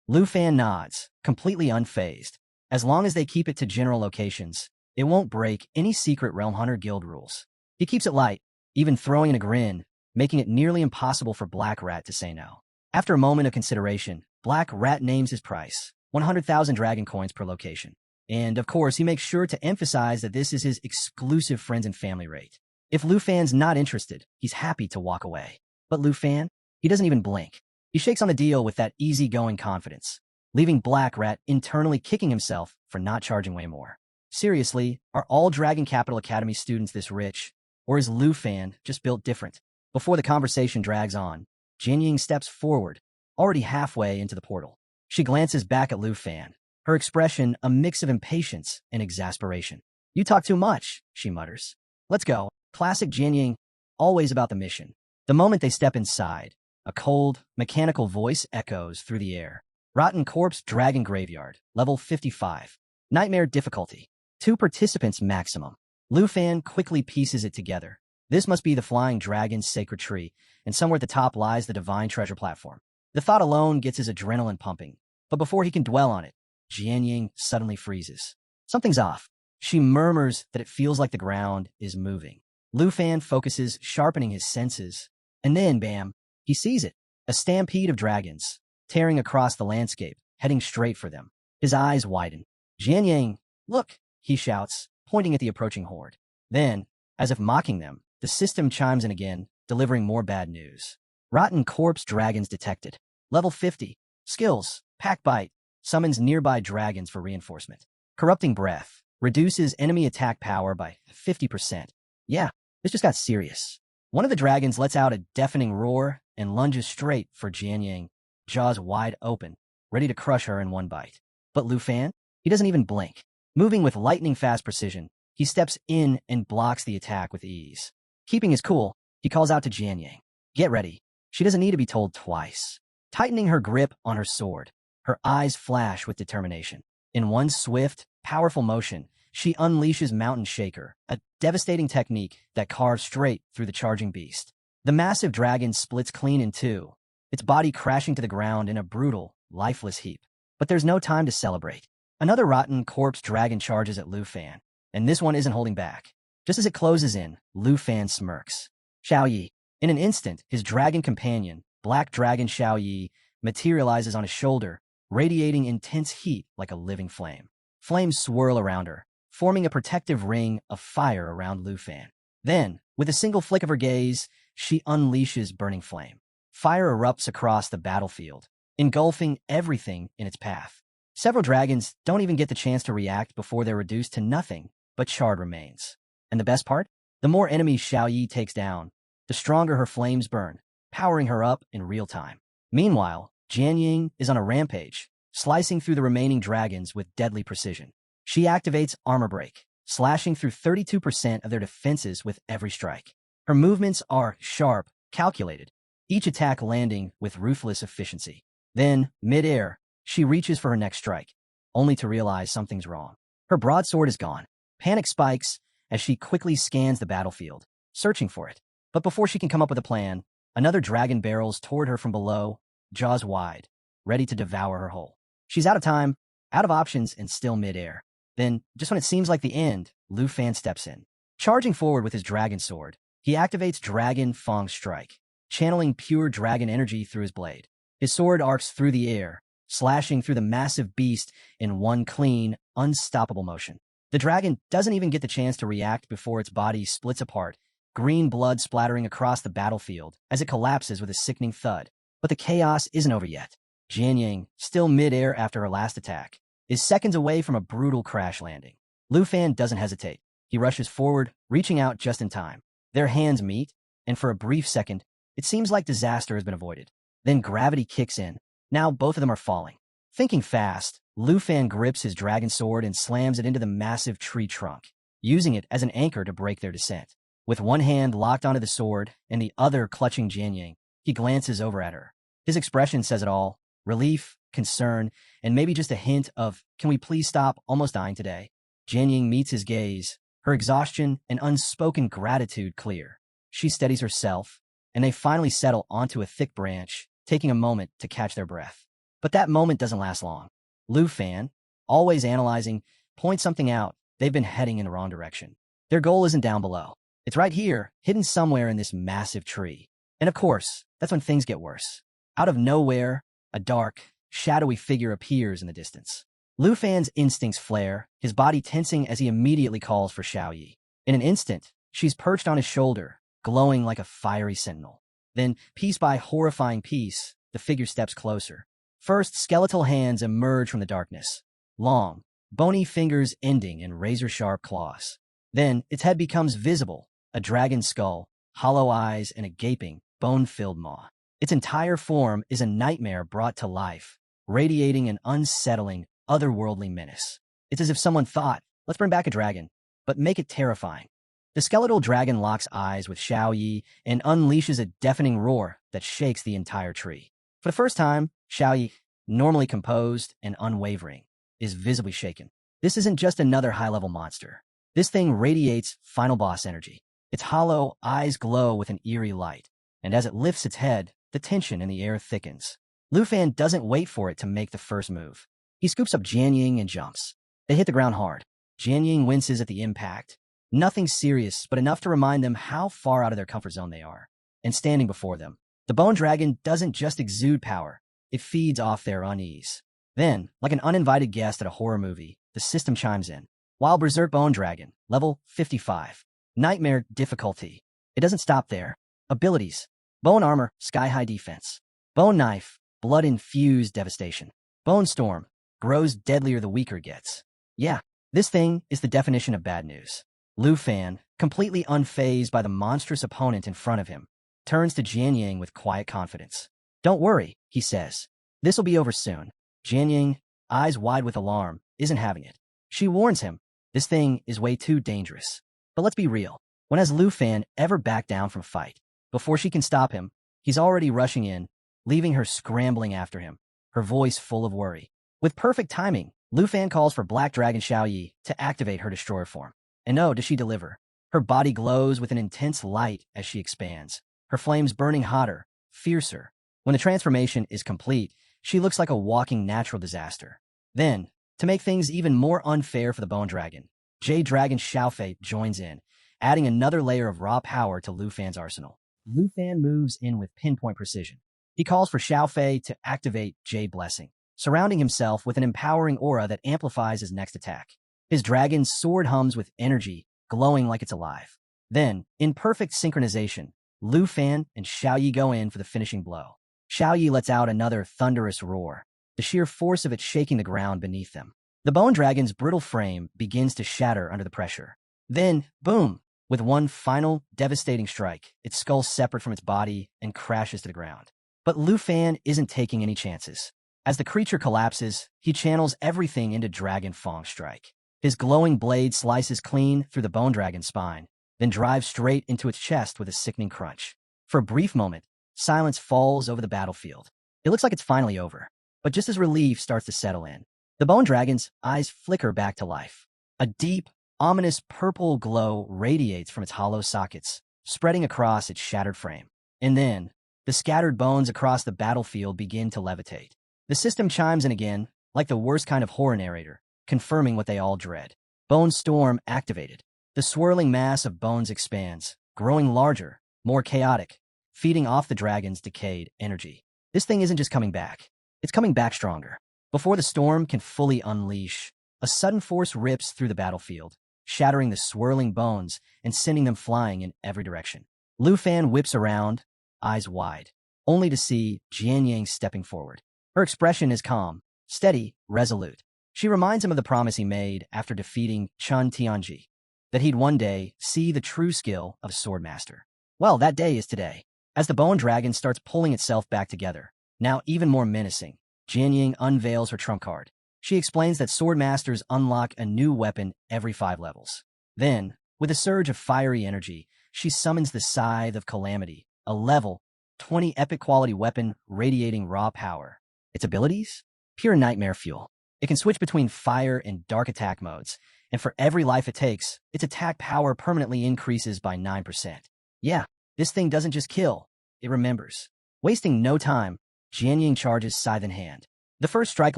Lufan nods, completely unfazed. As long as they keep it to general locations, it won't break any secret realm hunter guild rules. He keeps it light, even throwing in a grin, making it nearly impossible for Black Rat to say no. After a moment of consideration, Black Rat names his price, 100,000 dragon coins per location. And, of course, he makes sure to emphasize that this is his exclusive friends and family rate. If Lufan's not interested, he's happy to walk away. But Lufan, he doesn't even blink. He shakes on the deal with that easygoing confidence, leaving Black Rat internally kicking himself for not charging way more. Seriously, are all Dragon Capital Academy students this rich? Or is Lufan just built different? Before the conversation drags on, Jianying steps forward, already halfway into the portal. She glances back at Lufan, her expression a mix of impatience and exasperation. "You talk too much," she mutters. "Let's go." Classic Jianying, always about the mission. The moment they step inside, a cold, mechanical voice echoes through the air. Rotten Corpse Dragon Graveyard, level 55. Nightmare difficulty. 2 participants maximum. Lufan quickly pieces it together. This must be the Flying Dragon's sacred tree, and somewhere at the top lies the divine treasure platform. The thought alone gets his adrenaline pumping, but before he can dwell on it, Jianying suddenly freezes. Something's off. She murmurs that it feels like the ground is moving. Lufan focuses, sharpening his senses, and then, bam, he sees it. A stampede of dragons, tearing across the landscape, heading straight for them. His eyes widen. "Jianying, look," he shouts, pointing at the approaching horde. Then, as if mocking them, the system chimes in again, delivering more bad news. Rotten Corpse Dragons detected. Level 50. Skills. Pack Bite. Summons nearby dragons for reinforcement. Corrupting Breath. Reduces enemy attack power by 50%. Yeah, this just got serious. One of the dragons lets out a deafening roar and lunges straight for Jianying, jaws wide open, ready to crush her in one bite. But Lufan? He doesn't even blink. Moving with lightning-fast precision, he steps in and blocks the attack with ease. Keeping his cool, he calls out to Jianying, "Get ready." She doesn't need to be told twice. Tightening her grip on her sword, her eyes flash with determination. In one swift, powerful motion, she unleashes Mountain Shaker, a devastating technique that carves straight through the charging beast. The massive dragon splits clean in two, its body crashing to the ground in a brutal, lifeless heap. But there's no time to celebrate. Another Rotten Corpse dragon charges at Lufan, and this one isn't holding back. Just as it closes in, Lufan smirks. Xiao Yi. In an instant, his dragon companion, Black Dragon Xiao Yi, materializes on his shoulder, radiating intense heat like a living flame. Flames swirl around her, forming a protective ring of fire around Lufan. Then, with a single flick of her gaze, she unleashes Burning Flame. Fire erupts across the battlefield, engulfing everything in its path. Several dragons don't even get the chance to react before they're reduced to nothing but charred remains. And the best part? The more enemies Xiao Yi takes down, the stronger her flames burn, powering her up in real time. Meanwhile, Jianying is on a rampage, slicing through the remaining dragons with deadly precision. She activates Armor Break, slashing through 32% of their defenses with every strike. Her movements are sharp, calculated, each attack landing with ruthless efficiency. Then, mid-air, she reaches for her next strike, only to realize something's wrong. Her broadsword is gone. Panic spikes as she quickly scans the battlefield, searching for it. But before she can come up with a plan, another dragon barrels toward her from below, jaws wide, ready to devour her whole. She's out of time, out of options, and still mid-air. Then, just when it seems like the end, Lufan steps in. Charging forward with his dragon sword, He activates Dragon Fang Strike, channeling pure dragon energy through his blade. His sword arcs through the air, slashing through the massive beast in one clean, unstoppable motion. The dragon doesn't even get the chance to react before its body splits apart, green blood splattering across the battlefield as it collapses with a sickening thud. But the chaos isn't over yet. Jianying, still mid-air after her last attack, is seconds away from a brutal crash landing. Lufan doesn't hesitate. He rushes forward, reaching out just in time. Their hands meet, and for a brief second, it seems like disaster has been avoided. Then gravity kicks in. Now both of them are falling. Thinking fast, Lufan grips his dragon sword and slams it into the massive tree trunk, using it as an anchor to break their descent. With one hand locked onto the sword and the other clutching Jianying, he glances over at her. His expression says it all: relief, concern, and maybe just a hint of, can we please stop almost dying today? Jianying meets his gaze, her exhaustion and unspoken gratitude clear. She steadies herself, and they finally settle onto a thick branch, taking a moment to catch their breath. But that moment doesn't last long. Lufan, always analyzing, points something out. They've been heading in the wrong direction. Their goal isn't down below. It's right here, hidden somewhere in this massive tree. And of course, that's when things get worse. Out of nowhere, a dark, shadowy figure appears in the distance. Lufan's instincts flare, his body tensing as he immediately calls for Xiaoyi. In an instant, she's perched on his shoulder, glowing like a fiery sentinel. Then, piece by horrifying piece, the figure steps closer. First, skeletal hands emerge from the darkness. Long, bony fingers ending in razor-sharp claws. Then, its head becomes visible, a dragon's skull, hollow eyes, and a gaping, bone-filled maw. Its entire form is a nightmare brought to life, radiating an unsettling, otherworldly menace. It's as if someone thought, let's bring back a dragon, but make it terrifying. The skeletal dragon locks eyes with Xiaoyi and unleashes a deafening roar that shakes the entire tree. For the first time, Xiaoyi, normally composed and unwavering, is visibly shaken. This isn't just another high-level monster. This thing radiates final boss energy. Its hollow eyes glow with an eerie light, and as it lifts its head, the tension in the air thickens. Lufan doesn't wait for it to make the first move. He scoops up Jianying and jumps. They hit the ground hard. Jianying winces at the impact. Nothing serious, but enough to remind them how far out of their comfort zone they are. And standing before them, the bone dragon doesn't just exude power, it feeds off their unease. Then, like an uninvited guest at a horror movie, the system chimes in. Wild Berserk Bone Dragon, level 55. Nightmare difficulty. It doesn't stop there. Abilities. Bone Armor, sky-high defense. Bone Knife, blood-infused devastation. Bone Storm, grows deadlier the weaker it gets. Yeah, this thing is the definition of bad news. Lufan, completely unfazed by the monstrous opponent in front of him, turns to Jianying with quiet confidence. Don't worry, he says. This'll be over soon. Jianying, eyes wide with alarm, isn't having it. She warns him, this thing is way too dangerous. But let's be real. When has Lufan ever backed down from a fight? Before she can stop him, he's already rushing in, leaving her scrambling after him, her voice full of worry. With perfect timing, Lufan calls for Black Dragon Xiaoyi to activate her destroyer form. And no, does she deliver. Her body glows with an intense light as she expands, her flames burning hotter, fiercer. When the transformation is complete, she looks like a walking natural disaster. Then, to make things even more unfair for the Bone Dragon, Jade Dragon Xiaofei joins in, adding another layer of raw power to Lufan's arsenal. Lufan moves in with pinpoint precision. He calls for Xiaofei to activate Jade Blessing, surrounding himself with an empowering aura that amplifies his next attack. His dragon's sword hums with energy, glowing like it's alive. Then, in perfect synchronization, Lufan and Xiaoyi go in for the finishing blow. Xiaoyi lets out another thunderous roar, the sheer force of it shaking the ground beneath them. The bone dragon's brittle frame begins to shatter under the pressure. Then, boom! With one final, devastating strike, its skull separate from its body and crashes to the ground. But Lufan isn't taking any chances. As the creature collapses, he channels everything into Dragon Fang Strike. His glowing blade slices clean through the bone dragon's spine, then drives straight into its chest with a sickening crunch. For a brief moment, silence falls over the battlefield. It looks like it's finally over. But just as relief starts to settle in, the bone dragon's eyes flicker back to life. A deep, ominous purple glow radiates from its hollow sockets, spreading across its shattered frame. And then, the scattered bones across the battlefield begin to levitate. The system chimes in again, like the worst kind of horror narrator, confirming what they all dread. Bone Storm activated. The swirling mass of bones expands, growing larger, more chaotic, feeding off the dragon's decayed energy. This thing isn't just coming back. It's coming back stronger. Before the storm can fully unleash, a sudden force rips through the battlefield, shattering the swirling bones and sending them flying in every direction. Lufan whips around, eyes wide, only to see Jianyang stepping forward. Her expression is calm, steady, resolute. She reminds him of the promise he made after defeating Chun Tianji, that he'd one day see the true skill of a swordmaster. Well, that day is today. As the bone dragon starts pulling itself back together, now even more menacing, Jianyang unveils her trump card. She explains that swordmasters unlock a new weapon every 5 levels. Then, with a surge of fiery energy, she summons the Scythe of Calamity, a level 20 epic quality weapon radiating raw power. Its abilities? Pure nightmare fuel. It can switch between fire and dark attack modes, and for every life it takes, its attack power permanently increases by 9%. Yeah, this thing doesn't just kill, it remembers. Wasting no time, Jianyang charges Scythe in hand. The first strike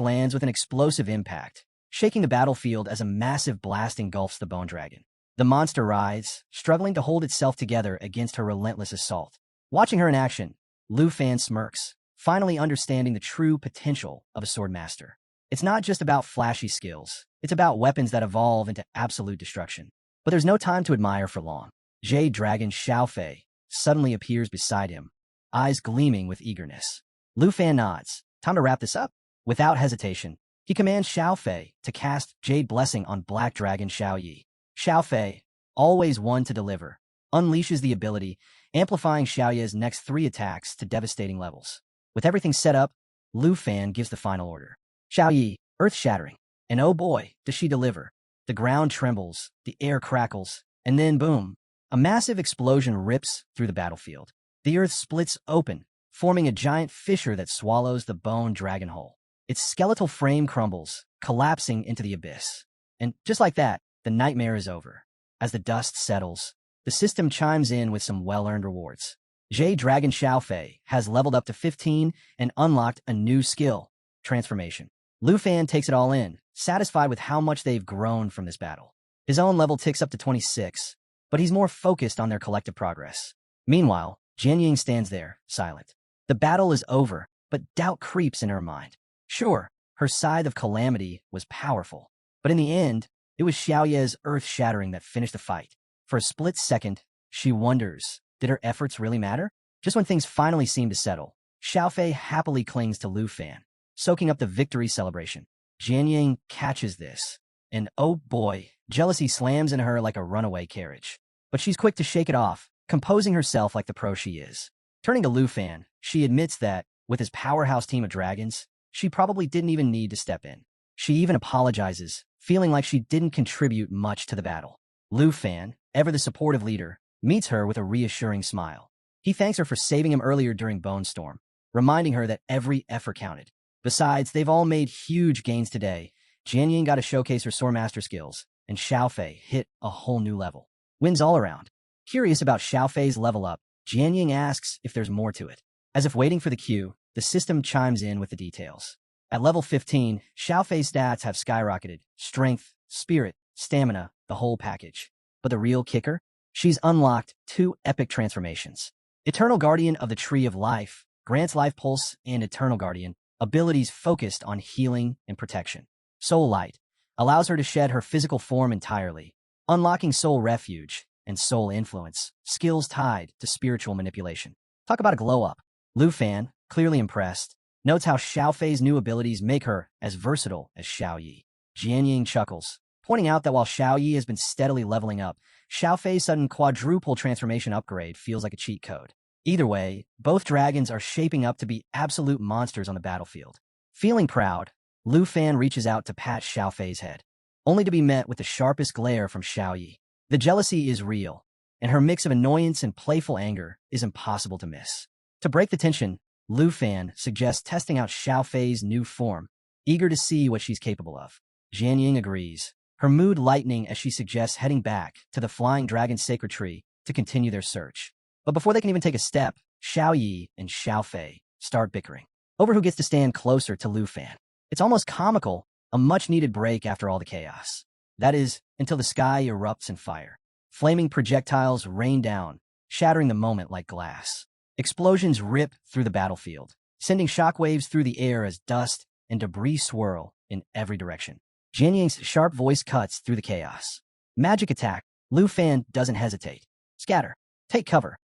lands with an explosive impact, shaking the battlefield as a massive blast engulfs the bone dragon. The monster writhes, struggling to hold itself together against her relentless assault. Watching her in action, Lufan smirks, finally understanding the true potential of a swordmaster. It's not just about flashy skills, it's about weapons that evolve into absolute destruction. But there's no time to admire for long. Jade Dragon Xiaofei suddenly appears beside him, eyes gleaming with eagerness. Lufan nods. Time to wrap this up. Without hesitation, he commands Xiaofei to cast Jade Blessing on Black Dragon Xiaoyi. Xiaofei, always one to deliver, unleashes the ability, amplifying Xiaoye's next 3 attacks to devastating levels. With everything set up, Lufan gives the final order. Xiaoyi, earth-shattering. And oh boy, does she deliver. The ground trembles, the air crackles, and then boom, a massive explosion rips through the battlefield. The earth splits open, forming a giant fissure that swallows the bone dragon whole. Its skeletal frame crumbles, collapsing into the abyss. And just like that, the nightmare is over. As the dust settles, the system chimes in with some well-earned rewards. Jade Dragon Xiaofei has leveled up to 15 and unlocked a new skill, Transformation. Lufan takes it all in, satisfied with how much they've grown from this battle. His own level ticks up to 26, but he's more focused on their collective progress. Meanwhile, Jianyang stands there, silent. The battle is over, but doubt creeps in her mind. Sure, her Scythe of Calamity was powerful, but in the end, it was Xiaoye's earth-shattering that finished the fight. For a split second, she wonders, did her efforts really matter? Just when things finally seem to settle, Xiaofei happily clings to Lufan, soaking up the victory celebration. Jianyang catches this, and oh boy, jealousy slams into her like a runaway carriage. But she's quick to shake it off, composing herself like the pro she is. Turning to Lufan, she admits that, with his powerhouse team of dragons, she probably didn't even need to step in. She even apologizes, feeling like she didn't contribute much to the battle. Lufan, ever the supportive leader, meets her with a reassuring smile. He thanks her for saving him earlier during Bone Storm, reminding her that every effort counted. Besides, they've all made huge gains today. Jianyang got to showcase her swordmaster skills, and Xiaofei hit a whole new level. Wins all around. Curious about Xiaofei's level up, Jianyang asks if there's more to it. As if waiting for the cue, the system chimes in with the details. At level 15, Xiaofei's stats have skyrocketed. Strength, spirit, stamina, the whole package. But the real kicker? She's unlocked 2 epic transformations. Eternal Guardian of the Tree of Life grants Life Pulse and Eternal Guardian, abilities focused on healing and protection. Soul Light allows her to shed her physical form entirely, unlocking Soul Refuge and Soul Influence, skills tied to spiritual manipulation. Talk about a glow-up. Lufan, clearly impressed, notes how Xiaofei's new abilities make her as versatile as Xiaoyi. Jianyang chuckles, pointing out that while Xiaoyi has been steadily leveling up, Xiaofei's sudden quadruple transformation upgrade feels like a cheat code. Either way, both dragons are shaping up to be absolute monsters on the battlefield. Feeling proud, Lufan reaches out to pat Xiaofei's head, only to be met with the sharpest glare from Xiaoyi. The jealousy is real, and her mix of annoyance and playful anger is impossible to miss. To break the tension, Lufan suggests testing out Xiaofei's new form, eager to see what she's capable of. Jianyang agrees, her mood lightening as she suggests heading back to the Flying Dragon Sacred Tree to continue their search. But before they can even take a step, Xiaoyi and Xiaofei start bickering over who gets to stand closer to Lufan. It's almost comical, a much-needed break after all the chaos. That is, until the sky erupts in fire. Flaming projectiles rain down, shattering the moment like glass. Explosions rip through the battlefield, sending shockwaves through the air as dust and debris swirl in every direction. Jianying's sharp voice cuts through the chaos. Magic attack. Lufan doesn't hesitate. Scatter. Take cover.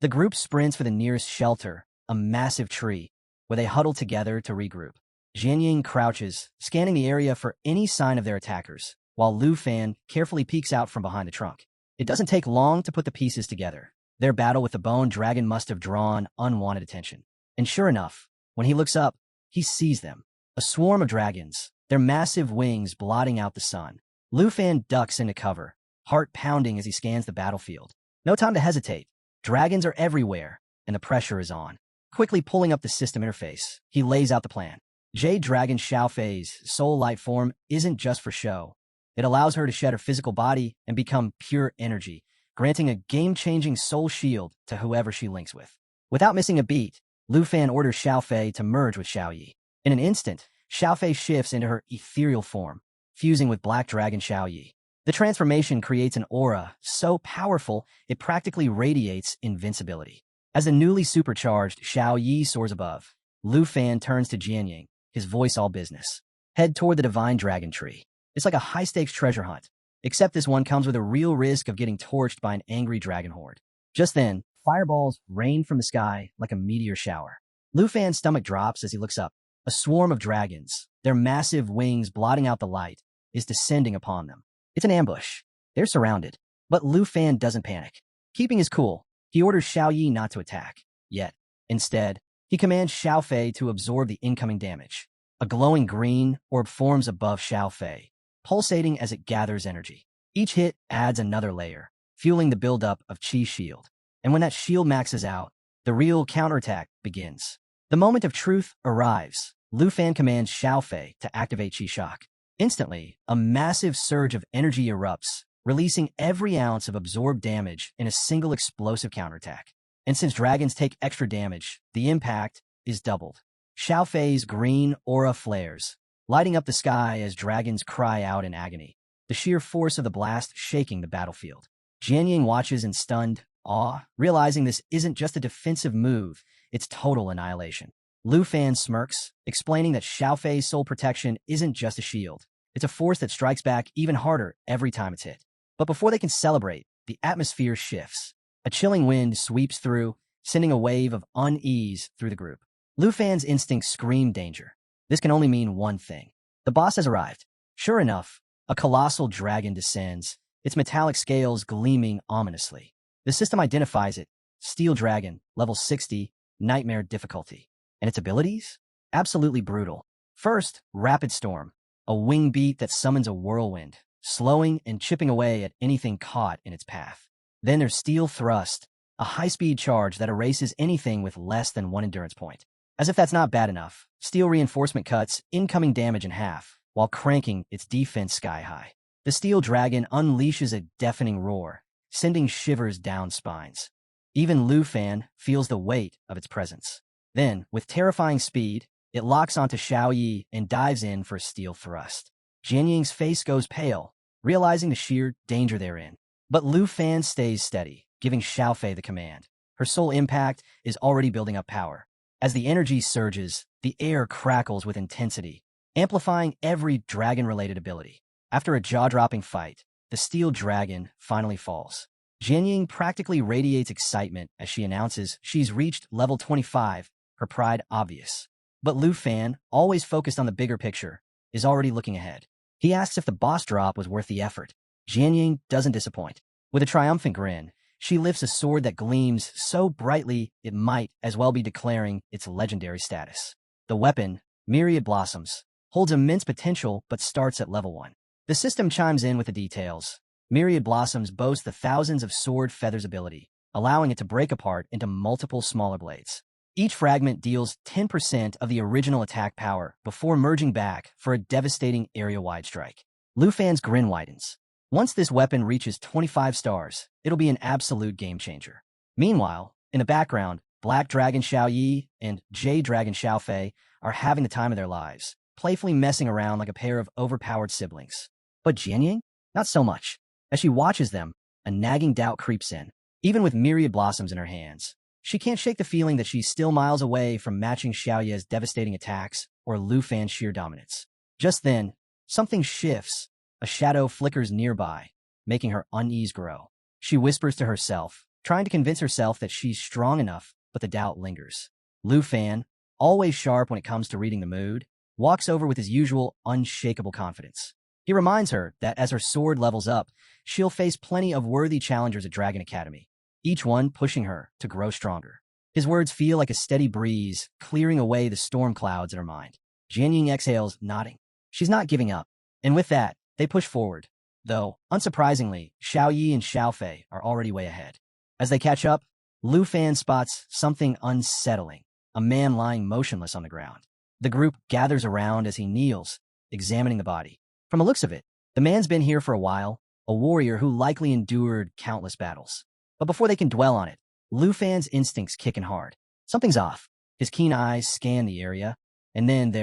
The group sprints for the nearest shelter, a massive tree, where they huddle together to regroup. Jianying crouches, scanning the area for any sign of their attackers, while Lufan carefully peeks out from behind the trunk. It doesn't take long to put the pieces together. Their battle with the bone dragon must have drawn unwanted attention. And sure enough, when he looks up, he sees them. A swarm of dragons, their massive wings blotting out the sun. Lufan ducks into cover, heart pounding as he scans the battlefield. No time to hesitate. Dragons are everywhere, and the pressure is on. Quickly pulling up the system interface, he lays out the plan. Jade Dragon Xiaofei's soul light form isn't just for show. It allows her to shed her physical body and become pure energy, granting a game-changing soul shield to whoever she links with. Without missing a beat, Lufan orders Xiaofei to merge with Xiaoyi. In an instant, Xiaofei shifts into her ethereal form, fusing with Black Dragon Xiaoyi. The transformation creates an aura so powerful it practically radiates invincibility. As the newly supercharged Xiaoyi soars above, Lufan turns to Jianying, his voice all business. Head toward the Divine Dragon Tree. It's like a high-stakes treasure hunt, except this one comes with a real risk of getting torched by an angry dragon horde. Just then, fireballs rain from the sky like a meteor shower. Lufan's stomach drops as he looks up. A swarm of dragons, their massive wings blotting out the light, is descending upon them. It's an ambush. They're surrounded. But Lufan doesn't panic. Keeping his cool, he orders Xiaoyi not to attack. Yet, instead, he commands Xiaofei to absorb the incoming damage. A glowing green orb forms above Xiaofei, pulsating as it gathers energy. Each hit adds another layer, fueling the buildup of Qi shield. And when that shield maxes out, the real counterattack begins. The moment of truth arrives. Lufan commands Xiaofei to activate Qi Shock. Instantly, a massive surge of energy erupts, releasing every ounce of absorbed damage in a single explosive counterattack. And since dragons take extra damage, the impact is doubled. Xiaofei's green aura flares, lighting up the sky as dragons cry out in agony, the sheer force of the blast shaking the battlefield. Jianying watches in stunned awe, realizing this isn't just a defensive move, it's total annihilation. Lufan smirks, explaining that Xiaofei's soul protection isn't just a shield. It's a force that strikes back even harder every time it's hit. But before they can celebrate, the atmosphere shifts. A chilling wind sweeps through, sending a wave of unease through the group. Lufan's instincts scream danger. This can only mean one thing. The boss has arrived. Sure enough, a colossal dragon descends, its metallic scales gleaming ominously. The system identifies it. Steel Dragon, level 60, Nightmare difficulty. And its abilities? Absolutely brutal. First, Rapid Storm, a wing beat that summons a whirlwind, slowing and chipping away at anything caught in its path. Then there's Steel Thrust, a high-speed charge that erases anything with less than one endurance point. As if that's not bad enough, Steel Reinforcement cuts incoming damage in half, while cranking its defense sky-high. The Steel Dragon unleashes a deafening roar, sending shivers down spines. Even Lufan feels the weight of its presence. Then, with terrifying speed, it locks onto Xiaoyi and dives in for a steel thrust. Jianying's face goes pale, realizing the sheer danger they're in. But Lufan stays steady, giving Xiaofei the command. Her soul impact is already building up power. As the energy surges, the air crackles with intensity, amplifying every dragon-related ability. After a jaw-dropping fight, the Steel Dragon finally falls. Jianying practically radiates excitement as she announces she's reached level 25, her pride obvious. But Lufan, always focused on the bigger picture, is already looking ahead. He asks if the boss drop was worth the effort. Jianying doesn't disappoint. With a triumphant grin, she lifts a sword that gleams so brightly it might as well be declaring its legendary status. The weapon, Myriad Blossoms, holds immense potential but starts at level 1. The system chimes in with the details. Myriad Blossoms boast the thousands of sword feathers ability, allowing it to break apart into multiple smaller blades. Each fragment deals 10% of the original attack power before merging back for a devastating area-wide strike. Lufan's grin widens. Once this weapon reaches 25 stars, it'll be an absolute game-changer. Meanwhile, in the background, Black Dragon Xiaoyi and Jade Dragon Xiaofei are having the time of their lives, playfully messing around like a pair of overpowered siblings. But Jianying? Not so much. As she watches them, a nagging doubt creeps in. Even with myriad blossoms in her hands, she can't shake the feeling that she's still miles away from matching Xiaoye's devastating attacks or Lufan's sheer dominance. Just then, something shifts. A shadow flickers nearby, making her unease grow. She whispers to herself, trying to convince herself that she's strong enough, but the doubt lingers. Lufan, always sharp when it comes to reading the mood, walks over with his usual unshakable confidence. He reminds her that as her sword levels up, she'll face plenty of worthy challengers at Dragon Academy, each one pushing her to grow stronger. His words feel like a steady breeze, clearing away the storm clouds in her mind. Jianying exhales, nodding. She's not giving up. And with that, they push forward. Though, unsurprisingly, Xiaoyi and Xiaofei are already way ahead. As they catch up, Lufan spots something unsettling, a man lying motionless on the ground. The group gathers around as he kneels, examining the body. From the looks of it, the man's been here for a while, a warrior who likely endured countless battles. But before they can dwell on it, Lufan's instincts kick in hard. Something's off. His keen eyes scan the area, and then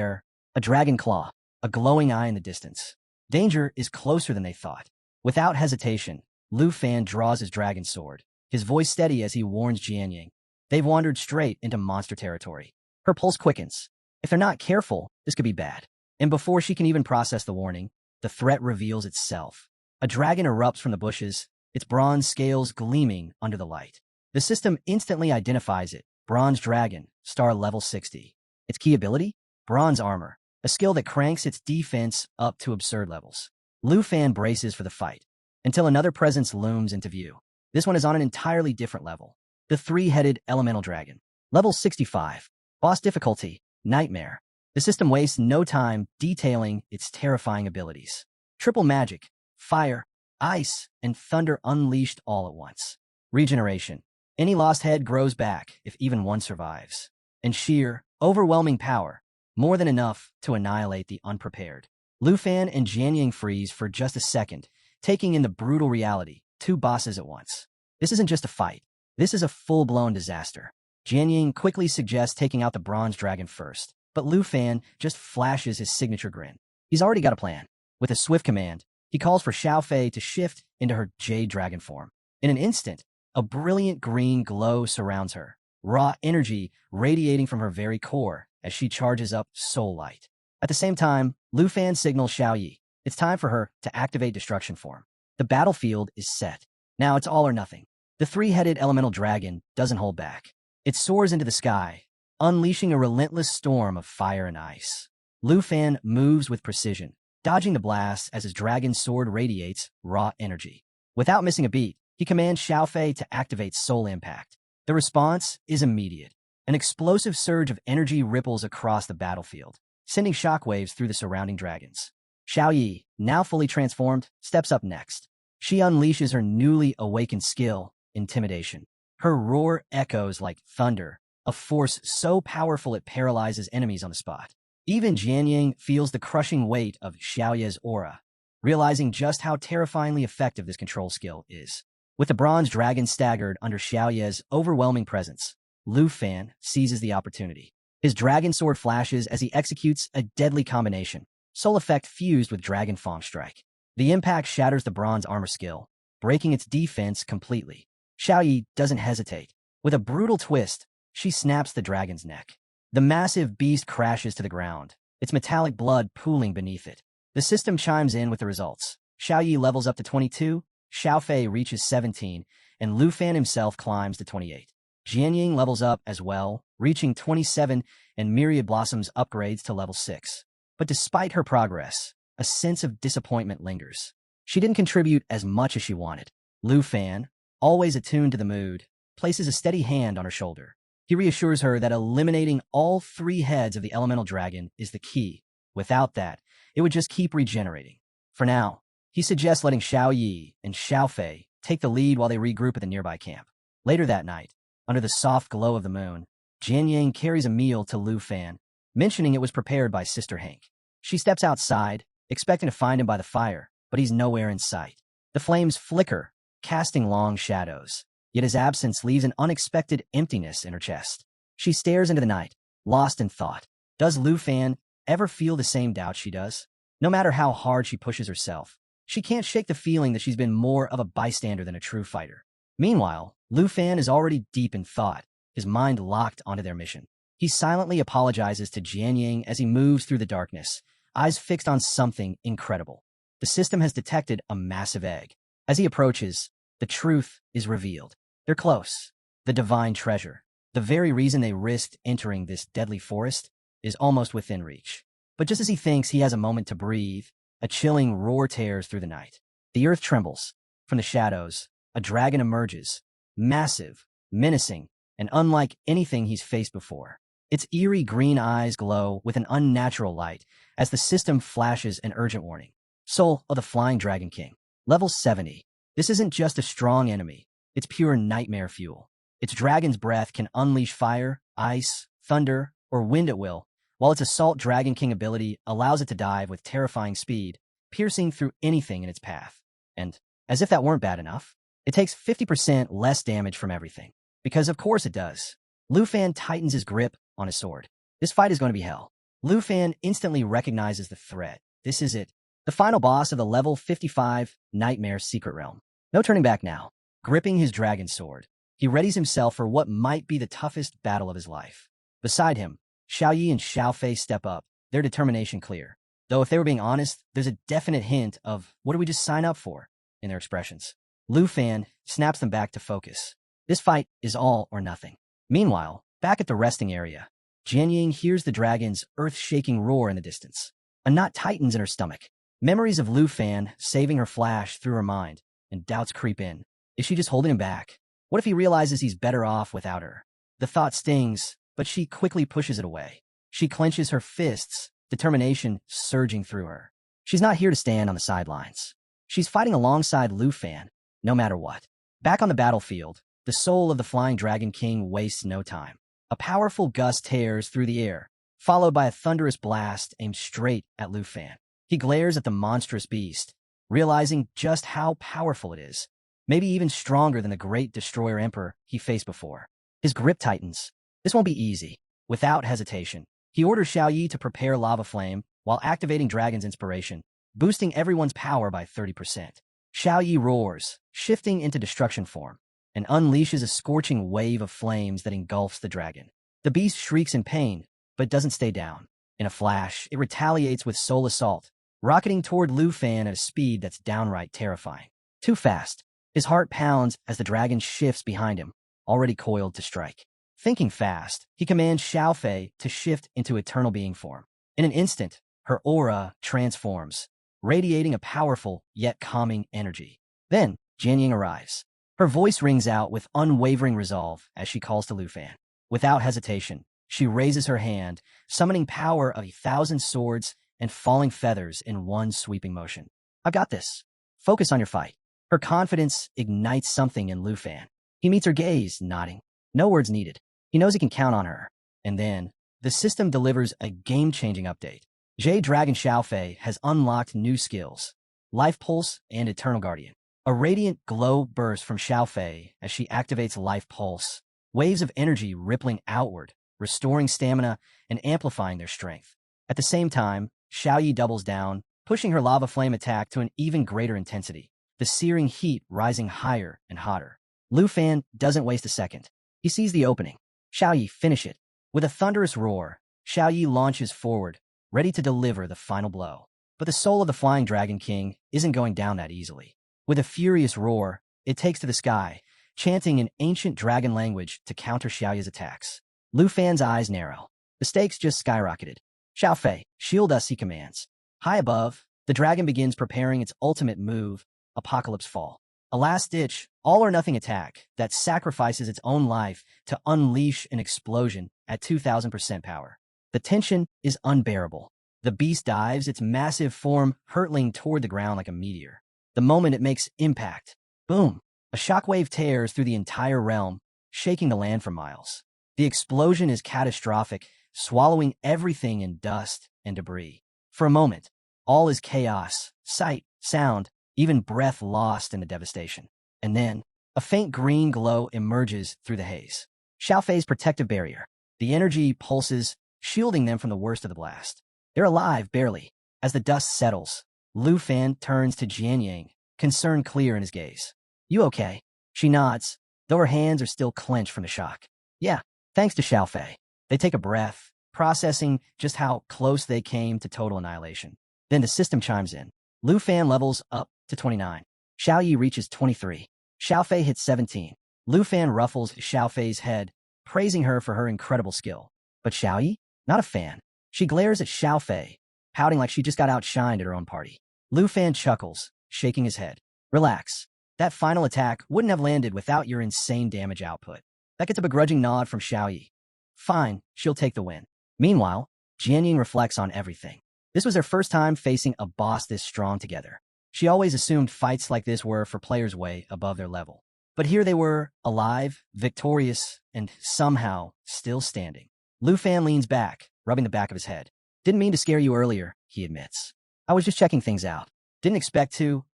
a dragon claw, a glowing eye in the distance. Danger is closer than they thought. Without hesitation, Lufan draws his dragon sword, his voice steady as he warns Jianying. They've wandered straight into monster territory. Her pulse quickens. If they're not careful, this could be bad. And before she can even process the warning, the threat reveals itself. A dragon erupts from the bushes, its bronze scales gleaming under the light. The system instantly identifies it. Bronze Dragon, star level 60. Its key ability? Bronze Armor, a skill that cranks its defense up to absurd levels. Lufan braces for the fight, until another presence looms into view. This one is on an entirely different level. The three-headed Elemental Dragon. Level 65. Boss difficulty, Nightmare. The system wastes no time detailing its terrifying abilities. Triple magic, fire, ice, and thunder unleashed all at once. Regeneration. Any lost head grows back if even one survives. And sheer, overwhelming power, more than enough to annihilate the unprepared. Lufan and Jianying freeze for just a second, taking in the brutal reality, two bosses at once. This isn't just a fight. This is a full-blown disaster. Jianying quickly suggests taking out the Bronze Dragon first, but Lufan just flashes his signature grin. He's already got a plan. With a swift command, he calls for Xiaofei to shift into her Jade Dragon form. In an instant, a brilliant green glow surrounds her, raw energy radiating from her very core as she charges up soul light. At the same time, Lufan signals Xiaoyi. It's time for her to activate Destruction form. The battlefield is set. Now it's all or nothing. The three-headed elemental dragon doesn't hold back. It soars into the sky, unleashing a relentless storm of fire and ice. Lufan moves with precision, dodging the blast as his dragon sword radiates raw energy. Without missing a beat, he commands Xiaofei to activate Soul Impact. The response is immediate. An explosive surge of energy ripples across the battlefield, sending shockwaves through the surrounding dragons. Xiaoyi, now fully transformed, steps up next. She unleashes her newly awakened skill, Intimidation. Her roar echoes like thunder, a force so powerful it paralyzes enemies on the spot. Even Jianying feels the crushing weight of Xiaoye's aura, realizing just how terrifyingly effective this control skill is. With the Bronze Dragon staggered under Xiaoye's overwhelming presence, Lufan seizes the opportunity. His dragon sword flashes as he executes a deadly combination, Soul Effect fused with Dragon Fang Strike. The impact shatters the bronze armor skill, breaking its defense completely. Xiaoyi doesn't hesitate. With a brutal twist, she snaps the dragon's neck. The massive beast crashes to the ground, its metallic blood pooling beneath it. The system chimes in with the results. Xiaoyi levels up to 22, Xiaofei reaches 17, and Lufan himself climbs to 28. Jianying levels up as well, reaching 27, and Myriad Blossoms upgrades to level 6. But despite her progress, a sense of disappointment lingers. She didn't contribute as much as she wanted. Lufan, always attuned to the mood, places a steady hand on her shoulder. He reassures her that eliminating all three heads of the elemental dragon is the key. Without that, it would just keep regenerating. For now, he suggests letting Xiaoyi and Xiaofei take the lead while they regroup at the nearby camp. Later that night, under the soft glow of the moon, Jianying carries a meal to Lufan, mentioning it was prepared by Sister Hank. She steps outside, expecting to find him by the fire, but he's nowhere in sight. The flames flicker, casting long shadows, yet his absence leaves an unexpected emptiness in her chest. She stares into the night, lost in thought. Does Lufan ever feel the same doubt she does? No matter how hard she pushes herself, she can't shake the feeling that she's been more of a bystander than a true fighter. Meanwhile, Lufan is already deep in thought, his mind locked onto their mission. He silently apologizes to Jianying as he moves through the darkness, eyes fixed on something incredible. The system has detected a massive egg. As he approaches, the truth is revealed. They're close. The divine treasure, the very reason they risked entering this deadly forest, is almost within reach. But just as he thinks he has a moment to breathe, a chilling roar tears through the night. The earth trembles. From the shadows, a dragon emerges, massive, menacing, and unlike anything he's faced before. Its eerie green eyes glow with an unnatural light as the system flashes an urgent warning. Soul of the Flying Dragon King. Level 70. This isn't just a strong enemy. It's pure nightmare fuel. Its dragon's breath can unleash fire, ice, thunder, or wind at will, while its Assault Dragon King ability allows it to dive with terrifying speed, piercing through anything in its path. And, as if that weren't bad enough, it takes 50% less damage from everything. Because of course it does. Lufan tightens his grip on his sword. This fight is going to be hell. Lufan instantly recognizes the threat. This is it. The final boss of the level 55 Nightmare Secret Realm. No turning back now. Gripping his dragon sword, he readies himself for what might be the toughest battle of his life. Beside him, Xiaoyi and Xiaofei step up, their determination clear. Though if they were being honest, there's a definite hint of what did we just sign up for in their expressions. Lufan snaps them back to focus. This fight is all or nothing. Meanwhile, back at the resting area, Jianying hears the dragon's earth-shaking roar in the distance. A knot tightens in her stomach. Memories of Lufan saving her flash through her mind, and doubts creep in. Is she just holding him back? What if he realizes he's better off without her? The thought stings, but she quickly pushes it away. She clenches her fists, determination surging through her. She's not here to stand on the sidelines. She's fighting alongside Lufan, no matter what. Back on the battlefield, the soul of the Flying Dragon King wastes no time. A powerful gust tears through the air, followed by a thunderous blast aimed straight at Lufan. He glares at the monstrous beast, realizing just how powerful it is, maybe even stronger than the great Destroyer Emperor he faced before. His grip tightens. This won't be easy. Without hesitation, he orders Xiaoyi to prepare Lava Flame while activating Dragon's Inspiration, boosting everyone's power by 30%. Xiaoyi roars, shifting into destruction form, and unleashes a scorching wave of flames that engulfs the dragon. The beast shrieks in pain, but doesn't stay down. In a flash, it retaliates with Soul Assault, rocketing toward Lufan at a speed that's downright terrifying. Too fast. His heart pounds as the dragon shifts behind him, already coiled to strike. Thinking fast, he commands Xiaofei to shift into Eternal Being form. In an instant, her aura transforms, radiating a powerful yet calming energy. Then, Jianying arrives. Her voice rings out with unwavering resolve as she calls to Lufan. Without hesitation, she raises her hand, summoning power of 1,000 swords and falling feathers in one sweeping motion. I've got this. Focus on your fight. Her confidence ignites something in Lufan. He meets her gaze, nodding. No words needed. He knows he can count on her. And then, the system delivers a game-changing update. Jade Dragon Xiaofei has unlocked new skills, Life Pulse and Eternal Guardian. A radiant glow bursts from Xiaofei as she activates Life Pulse, waves of energy rippling outward, restoring stamina and amplifying their strength. At the same time, Xiaoyi doubles down, pushing her lava flame attack to an even greater intensity, the searing heat rising higher and hotter. Lufan doesn't waste a second. He sees the opening. Xiaoyi, finish it. With a thunderous roar, Xiaoyi launches forward, ready to deliver the final blow. But the soul of the Flying Dragon King isn't going down that easily. With a furious roar, it takes to the sky, chanting in ancient dragon language to counter Xiaoyi's attacks. Lufan's eyes narrow. The stakes just skyrocketed. Xiaofei, shield us, he commands. High above, the dragon begins preparing its ultimate move, Apocalypse Fall. A last-ditch, all-or-nothing attack that sacrifices its own life to unleash an explosion at 2,000% power. The tension is unbearable. The beast dives, its massive form hurtling toward the ground like a meteor. The moment it makes impact, boom, a shockwave tears through the entire realm, shaking the land for miles. The explosion is catastrophic, swallowing everything in dust and debris. For a moment, all is chaos, sight, sound, even breath lost in the devastation. And then, a faint green glow emerges through the haze. Xiaofei's protective barrier. The energy pulses, shielding them from the worst of the blast. They're alive, barely. As the dust settles, Lufan turns to Jianying, concern clear in his gaze. You okay? She nods, though her hands are still clenched from the shock. Yeah, thanks to Xiaofei. They take a breath, processing just how close they came to total annihilation. Then the system chimes in. Lufan levels up to 29. Xiaoyi reaches 23. Xiaofei hits 17. Lufan ruffles Xiaofei's head, praising her for her incredible skill. But Xiaoyi? Not a fan. She glares at Xiaofei, pouting like she just got outshined at her own party. Lufan chuckles, shaking his head. Relax. That final attack wouldn't have landed without your insane damage output. That gets a begrudging nod from Xiaoyi. Fine, she'll take the win. Meanwhile, Jianying reflects on everything. This was her first time facing a boss this strong together. She always assumed fights like this were for players way above their level. But here they were, alive, victorious, and somehow still standing. Lufan leans back, rubbing the back of his head. Didn't mean to scare you earlier, he admits. I was just checking things out. Didn't expect to,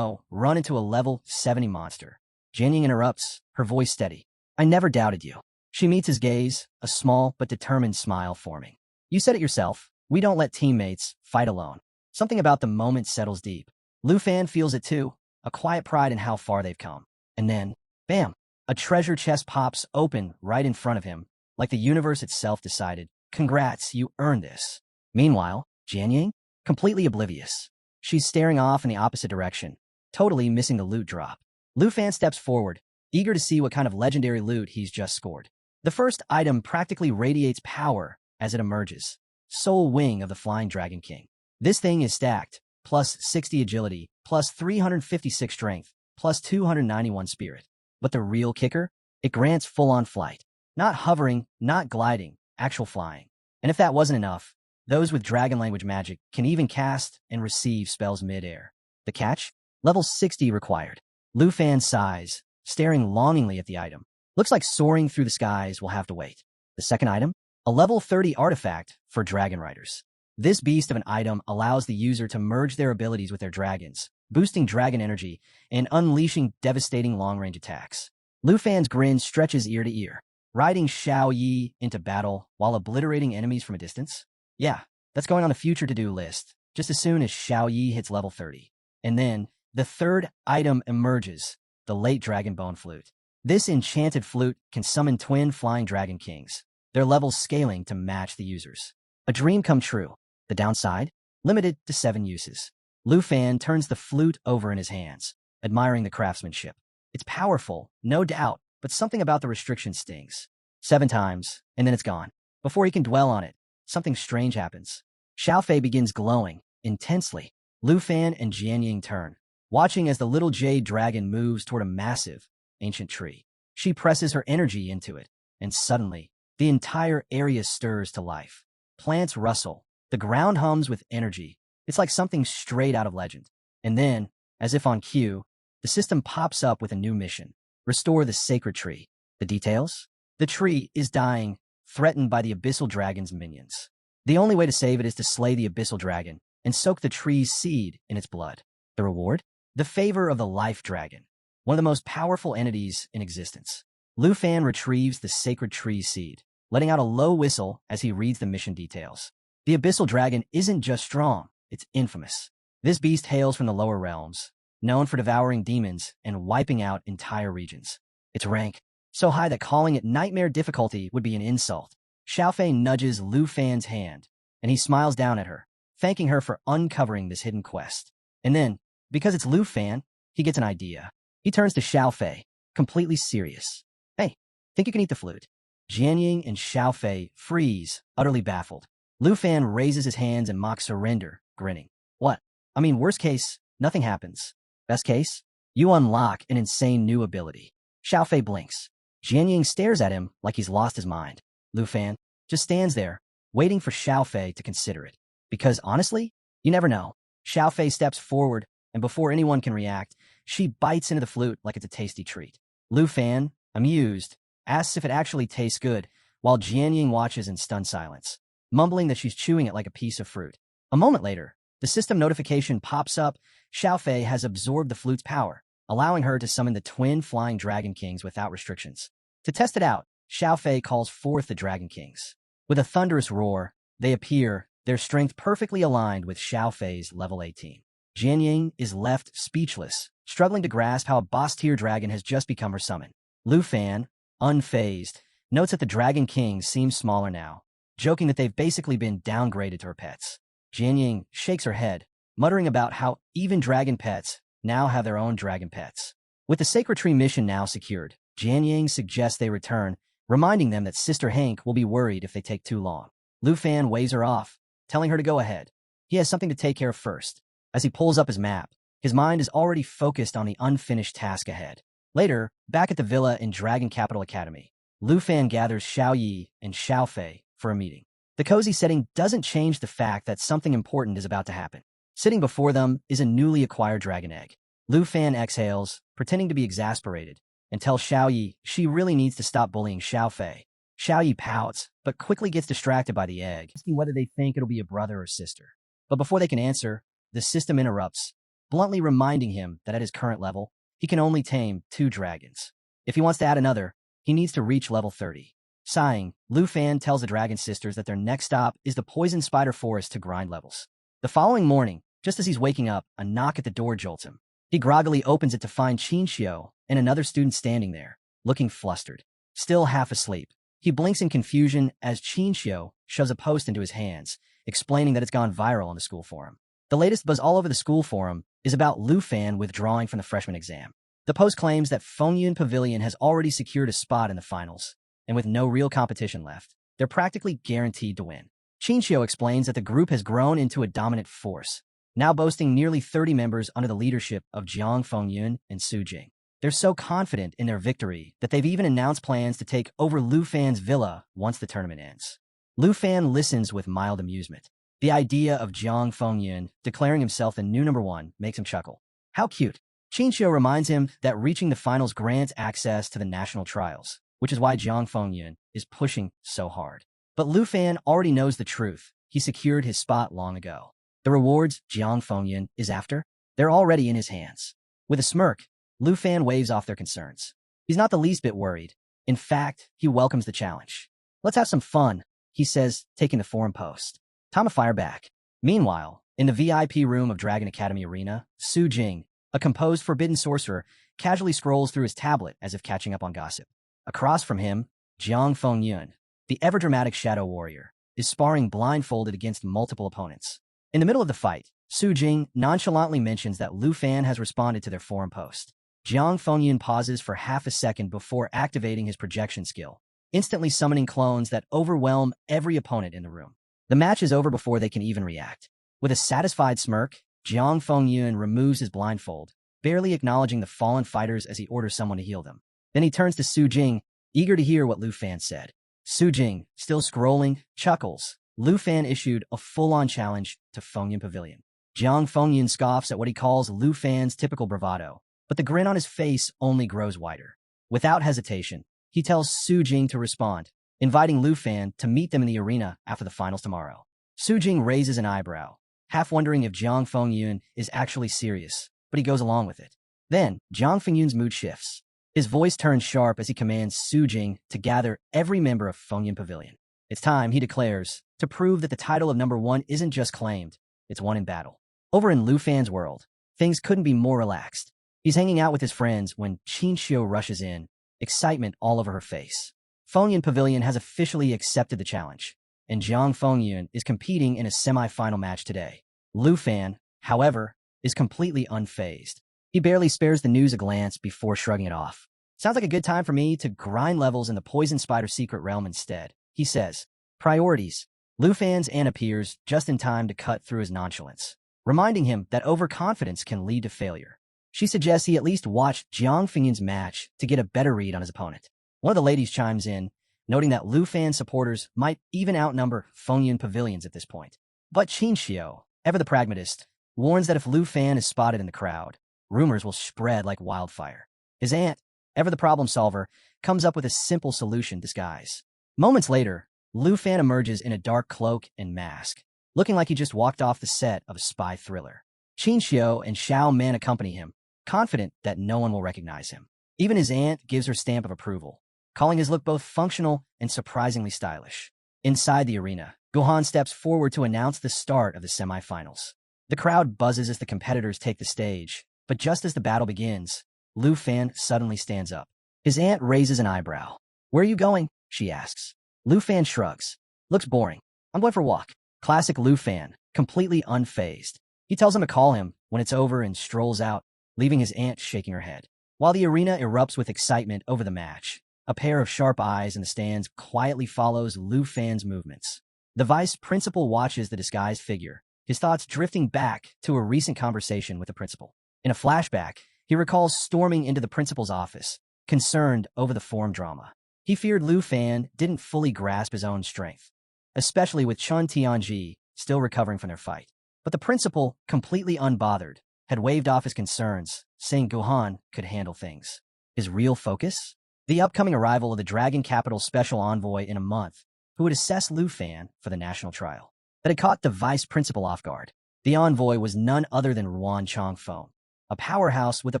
run into a level 70 monster. Jianying interrupts, her voice steady. I never doubted you. She meets his gaze, a small but determined smile forming. You said it yourself. We don't let teammates fight alone. Something about the moment settles deep. Lufan feels it too, a quiet pride in how far they've come. And then, bam, a treasure chest pops open right in front of him, like the universe itself decided, congrats, you earned this. Meanwhile, Jianying, completely oblivious. She's staring off in the opposite direction, totally missing the loot drop. Lufan steps forward, eager to see what kind of legendary loot he's just scored. The first item practically radiates power as it emerges. Soul Wing of the Flying Dragon King. This thing is stacked, plus 60 agility, plus 356 strength, plus 291 spirit. But the real kicker? It grants full-on flight. Not hovering, not gliding, actual flying. And if that wasn't enough, those with dragon language magic can even cast and receive spells mid-air. The catch? Level 60 required. Lufan sighs, staring longingly at the item. Looks like soaring through the skies will have to wait. The second item? A level 30 artifact for dragon riders. This beast of an item allows the user to merge their abilities with their dragons, boosting dragon energy and unleashing devastating long-range attacks. Lufan's grin stretches ear to ear, riding Xiaoyi into battle while obliterating enemies from a distance. Yeah, that's going on the future to-do list, just as soon as Xiaoyi hits level 30. And then, the third item emerges, the late Dragon Bone Flute. This enchanted flute can summon twin flying dragon kings, their levels scaling to match the user's. A dream come true. The downside? Limited to 7 uses. Lufan turns the flute over in his hands, admiring the craftsmanship. It's powerful, no doubt, but something about the restriction stings. 7 times, and then it's gone. Before he can dwell on it, something strange happens. Xiaofei begins glowing, intensely. Lufan and Jianying turn, watching as the little jade dragon moves toward a massive, ancient tree. She presses her energy into it, and suddenly, the entire area stirs to life. Plants rustle. The ground hums with energy. It's like something straight out of legend. And then, as if on cue, the system pops up with a new mission. Restore the sacred tree. The details? The tree is dying, threatened by the abyssal dragon's minions. The only way to save it is to slay the abyssal dragon and soak the tree's seed in its blood. The reward? The favor of the life dragon, one of the most powerful entities in existence. Lufan retrieves the sacred tree's seed, letting out a low whistle as he reads the mission details. The abyssal dragon isn't just strong, it's infamous. This beast hails from the lower realms, known for devouring demons and wiping out entire regions. Its rank, so high that calling it nightmare difficulty would be an insult. Xiaofei nudges Lufan's hand, and he smiles down at her, thanking her for uncovering this hidden quest. And then, because it's Lufan, he gets an idea. He turns to Xiaofei, completely serious. Hey, think you can eat the flute? Jianying and Xiaofei freeze, utterly baffled. Lufan raises his hands and mocks surrender, grinning. What? I mean, worst case, nothing happens. Best case, you unlock an insane new ability. Xiaofei blinks. Jianying stares at him like he's lost his mind. Lufan just stands there, waiting for Xiaofei to consider it. Because honestly, you never know. Xiaofei steps forward, and before anyone can react, she bites into the flute like it's a tasty treat. Lufan, amused, asks if it actually tastes good, while Jianying watches in stunned silence, mumbling that she's chewing it like a piece of fruit. A moment later, the system notification pops up. Xiaofei has absorbed the flute's power, allowing her to summon the twin flying dragon kings without restrictions. To test it out, Xiaofei calls forth the dragon kings. With a thunderous roar, they appear, their strength perfectly aligned with Xiaofei's level 18. Jianying is left speechless, struggling to grasp how a boss-tier dragon has just become her summon. Lufan, unfazed, notes that the Dragon King seems smaller now, joking that they've basically been downgraded to her pets. Jianying shakes her head, muttering about how even dragon pets now have their own dragon pets. With the Sacred Tree mission now secured, Jianying suggests they return, reminding them that Sister Hank will be worried if they take too long. Lufan waves her off, telling her to go ahead. He has something to take care of first. As he pulls up his map, his mind is already focused on the unfinished task ahead. Later, back at the villa in Dragon Capital Academy, Lufan gathers Xiaoyi and Xiaofei for a meeting. The cozy setting doesn't change the fact that something important is about to happen. Sitting before them is a newly acquired dragon egg. Lufan exhales, pretending to be exasperated, and tells Xiaoyi she really needs to stop bullying Xiaofei. Xiaoyi pouts, but quickly gets distracted by the egg, asking whether they think it'll be a brother or sister. But before they can answer, the system interrupts, bluntly reminding him that at his current level, he can only tame 2 dragons. If he wants to add another, he needs to reach level 30. Sighing, Lufan tells the dragon sisters that their next stop is the Poison Spider Forest to grind levels. The following morning, just as he's waking up, a knock at the door jolts him. He groggily opens it to find Xiao and another student standing there, looking flustered. Still half asleep, he blinks in confusion as Xiao shoves a post into his hands, explaining that it's gone viral on the school forum. The latest buzz all over the school forum is about Lufan withdrawing from the freshman exam. The post claims that Fengyun Pavilion has already secured a spot in the finals, and with no real competition left, they're practically guaranteed to win. Xiao explains that the group has grown into a dominant force, now boasting nearly 30 members under the leadership of Jiang Fengyun and Su Jing. They're so confident in their victory that they've even announced plans to take over Lufan's villa once the tournament ends. Lufan listens with mild amusement. The idea of Jiang Fengyun declaring himself the new number 1 makes him chuckle. How cute. Xiao reminds him that reaching the finals grants access to the national trials, which is why Jiang Fengyun is pushing so hard. But Lufan already knows the truth. He secured his spot long ago. The rewards Jiang Fengyun is after, they're already in his hands. With a smirk, Lufan waves off their concerns. He's not the least bit worried. In fact, he welcomes the challenge. Let's have some fun, he says, taking the forum post. Time to fire back. Meanwhile, in the VIP room of Dragon Academy Arena, Su Jing, a composed forbidden sorcerer, casually scrolls through his tablet as if catching up on gossip. Across from him, Jiang Fengyun, the ever-dramatic shadow warrior, is sparring blindfolded against multiple opponents. In the middle of the fight, Su Jing nonchalantly mentions that Lufan has responded to their forum post. Jiang Fengyun pauses for half a second before activating his projection skill, instantly summoning clones that overwhelm every opponent in the room. The match is over before they can even react. With a satisfied smirk, Jiang Fengyun removes his blindfold, barely acknowledging the fallen fighters as he orders someone to heal them. Then he turns to Su Jing, eager to hear what Lufan said. Su Jing, still scrolling, chuckles. Lufan issued a full-on challenge to Fengyun Pavilion. Jiang Fengyun scoffs at what he calls Lufan's typical bravado, but the grin on his face only grows wider. Without hesitation, he tells Su Jing to respond, inviting Lufan to meet them in the arena after the finals tomorrow. Su Jing raises an eyebrow, half wondering if Jiang Fengyun is actually serious, but he goes along with it. Then, Jiang Fengyun's mood shifts. His voice turns sharp as he commands Su Jing to gather every member of Fengyun Pavilion. It's time, he declares, to prove that the title of number 1 isn't just claimed, it's won in battle. Over in Lufan's world, things couldn't be more relaxed. He's hanging out with his friends when Xiao rushes in, excitement all over her face. Fengyun Pavilion has officially accepted the challenge, and Jiang Fengyun is competing in a semi-final match today. Lufan, however, is completely unfazed. He barely spares the news a glance before shrugging it off. Sounds like a good time for me to grind levels in the Poison Spider Secret Realm instead, he says. Priorities. Lufan's Anne appears just in time to cut through his nonchalance, reminding him that overconfidence can lead to failure. She suggests he at least watch Jiang Fengyun's match to get a better read on his opponent. One of the ladies chimes in, noting that Lufan supporters might even outnumber Fengyun Pavilions at this point. But Xiao, ever the pragmatist, warns that if Lufan is spotted in the crowd, rumors will spread like wildfire. His aunt, ever the problem solver, comes up with a simple solution disguise. Moments later, Lufan emerges in a dark cloak and mask, looking like he just walked off the set of a spy thriller. Xiao and Xiao Man accompany him, confident that no one will recognize him. Even his aunt gives her stamp of approval, calling his look both functional and surprisingly stylish. Inside the arena, Gohan steps forward to announce the start of the semifinals. The crowd buzzes as the competitors take the stage, but just as the battle begins, Lufan suddenly stands up. His aunt raises an eyebrow. Where are you going? She asks. Lufan shrugs. Looks boring. I'm going for a walk. Classic Lufan, completely unfazed. He tells him to call him when it's over and strolls out, leaving his aunt shaking her head. While the arena erupts with excitement over the match, a pair of sharp eyes in the stands quietly follows Lufan's movements. The vice principal watches the disguised figure, his thoughts drifting back to a recent conversation with the principal. In a flashback, he recalls storming into the principal's office, concerned over the form drama. He feared Lufan didn't fully grasp his own strength, especially with Chun Tianji still recovering from their fight. But the principal, completely unbothered, had waved off his concerns, saying Guhan could handle things. His real focus? The upcoming arrival of the Dragon Capital Special Envoy in a month, who would assess Lufan for the national trial. That had caught the vice principal off guard. The envoy was none other than Ruan Changfeng, a powerhouse with a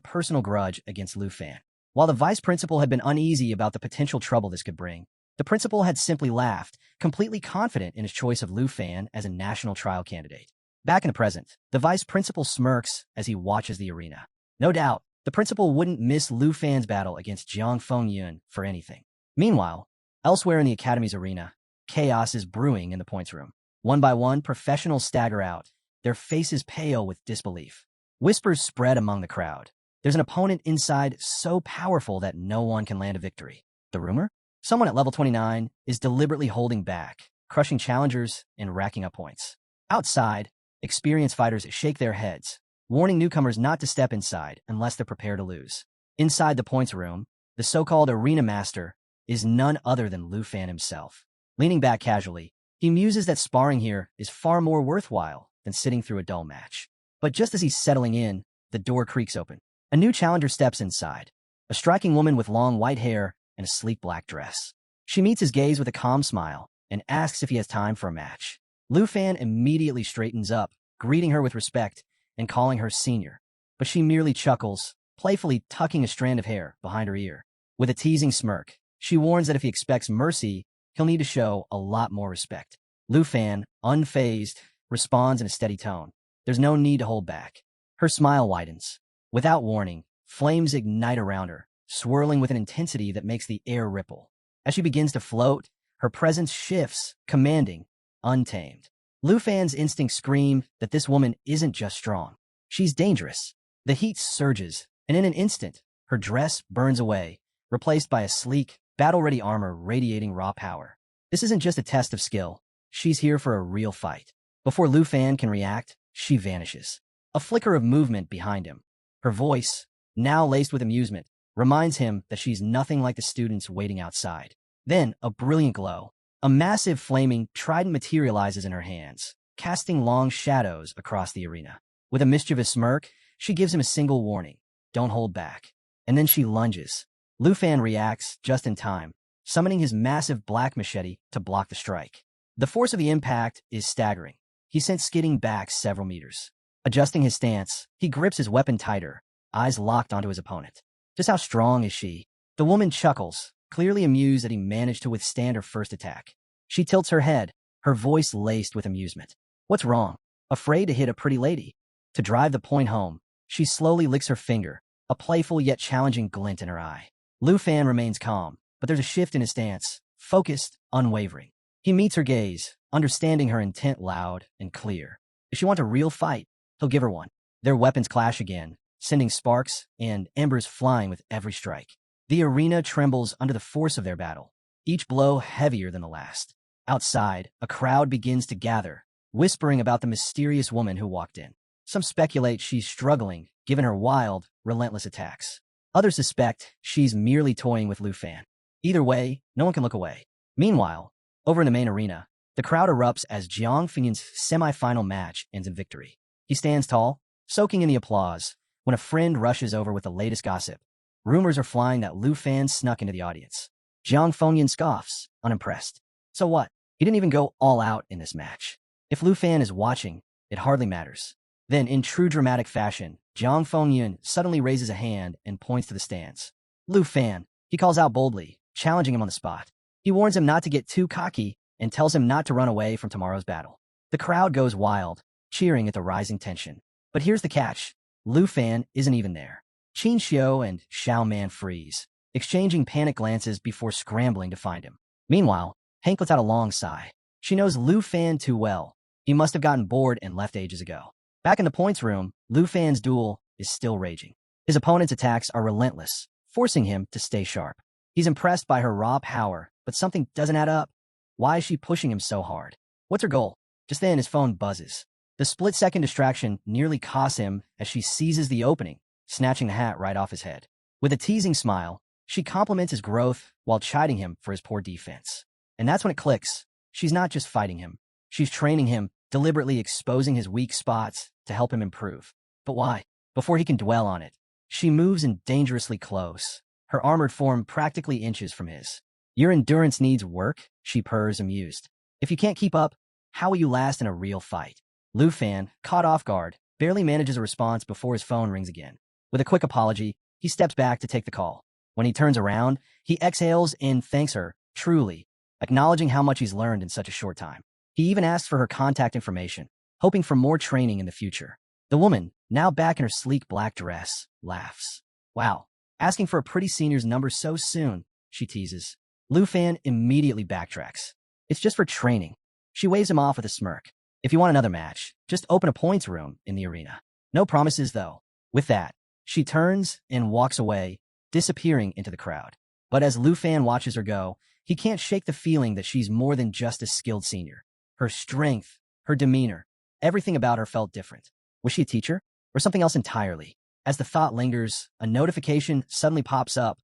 personal grudge against Lufan. While the vice principal had been uneasy about the potential trouble this could bring, the principal had simply laughed, completely confident in his choice of Lufan as a national trial candidate. Back in the present, the vice principal smirks as he watches the arena. No doubt, the principal wouldn't miss Lufan's battle against Jiang Fengyun for anything. Meanwhile, elsewhere in the academy's arena, chaos is brewing in the points room. One by one, professionals stagger out, their faces pale with disbelief. Whispers spread among the crowd. There's an opponent inside so powerful that no one can land a victory. The rumor? Someone at level 29 is deliberately holding back, crushing challengers and racking up points. Outside, experienced fighters shake their heads, warning newcomers not to step inside unless they're prepared to lose. Inside the points room, the so-called arena master is none other than Lufan himself. Leaning back casually, he muses that sparring here is far more worthwhile than sitting through a dull match. But just as he's settling in, the door creaks open. A new challenger steps inside, a striking woman with long white hair and a sleek black dress. She meets his gaze with a calm smile and asks if he has time for a match. Lufan immediately straightens up, greeting her with respect and calling her senior. But she merely chuckles, playfully tucking a strand of hair behind her ear. With a teasing smirk, she warns that if he expects mercy, he'll need to show a lot more respect. Lufan, unfazed, responds in a steady tone. There's no need to hold back. Her smile widens. Without warning, flames ignite around her, swirling with an intensity that makes the air ripple. As she begins to float, her presence shifts, commanding, untamed. Lufan's instincts scream that this woman isn't just strong. She's dangerous. The heat surges, and in an instant, her dress burns away, replaced by a sleek, battle-ready armor radiating raw power. This isn't just a test of skill. She's here for a real fight. Before Lufan can react, she vanishes. A flicker of movement behind him. Her voice, now laced with amusement, reminds him that she's nothing like the students waiting outside. Then, a brilliant glow. A massive flaming trident materializes in her hands, casting long shadows across the arena. With a mischievous smirk, she gives him a single warning. Don't hold back. And then she lunges. Lufan reacts just in time, summoning his massive black machete to block the strike. The force of the impact is staggering. He sent skidding back several meters. Adjusting his stance, he grips his weapon tighter, eyes locked onto his opponent. Just how strong is she? The woman chuckles, clearly amused that he managed to withstand her first attack. She tilts her head, her voice laced with amusement. What's wrong? Afraid to hit a pretty lady? To drive the point home, she slowly licks her finger, a playful yet challenging glint in her eye. Lufan remains calm, but there's a shift in his stance, focused, unwavering. He meets her gaze, understanding her intent loud and clear. If she wants a real fight, he'll give her one. Their weapons clash again, sending sparks and embers flying with every strike. The arena trembles under the force of their battle, each blow heavier than the last. Outside, a crowd begins to gather, whispering about the mysterious woman who walked in. Some speculate she's struggling, given her wild, relentless attacks. Others suspect she's merely toying with Lufan. Either way, no one can look away. Meanwhile, over in the main arena, the crowd erupts as Jiang Fengyun's semi-final match ends in victory. He stands tall, soaking in the applause, when a friend rushes over with the latest gossip. Rumors are flying that Lufan snuck into the audience. Jiang Fengyun scoffs, unimpressed. So what? He didn't even go all out in this match. If Lufan is watching, it hardly matters. Then, in true dramatic fashion, Jiang Fengyun suddenly raises a hand and points to the stands. Lufan, he calls out boldly, challenging him on the spot. He warns him not to get too cocky and tells him not to run away from tomorrow's battle. The crowd goes wild, cheering at the rising tension. But here's the catch. Lufan isn't even there. Qin Xiao and Xiao Man freeze, exchanging panic glances before scrambling to find him. Meanwhile, Hank lets out a long sigh. She knows Lufan too well. He must have gotten bored and left ages ago. Back in the points room, Lufan's duel is still raging. His opponent's attacks are relentless, forcing him to stay sharp. He's impressed by her raw power, but something doesn't add up. Why is she pushing him so hard? What's her goal? Just then, his phone buzzes. The split-second distraction nearly costs him as she seizes the opening, snatching the hat right off his head. With a teasing smile, she compliments his growth while chiding him for his poor defense. And that's when it clicks. She's not just fighting him. She's training him, deliberately exposing his weak spots to help him improve. But why? Before he can dwell on it, she moves in dangerously close, her armored form practically inches from his. Your endurance needs work, she purrs, amused. If you can't keep up, how will you last in a real fight? Lufan, caught off guard, barely manages a response before his phone rings again. With a quick apology, he steps back to take the call. When he turns around, he exhales and thanks her, truly, acknowledging how much he's learned in such a short time. He even asks for her contact information, hoping for more training in the future. The woman, now back in her sleek black dress, laughs. Wow, asking for a pretty senior's number so soon, she teases. Lufan immediately backtracks. It's just for training. She waves him off with a smirk. If you want another match, just open a points room in the arena. No promises, though. With that, she turns and walks away, disappearing into the crowd. But as Lufan watches her go, he can't shake the feeling that she's more than just a skilled senior. Her strength, her demeanor, everything about her felt different. Was she a teacher? Or something else entirely? As the thought lingers, a notification suddenly pops up.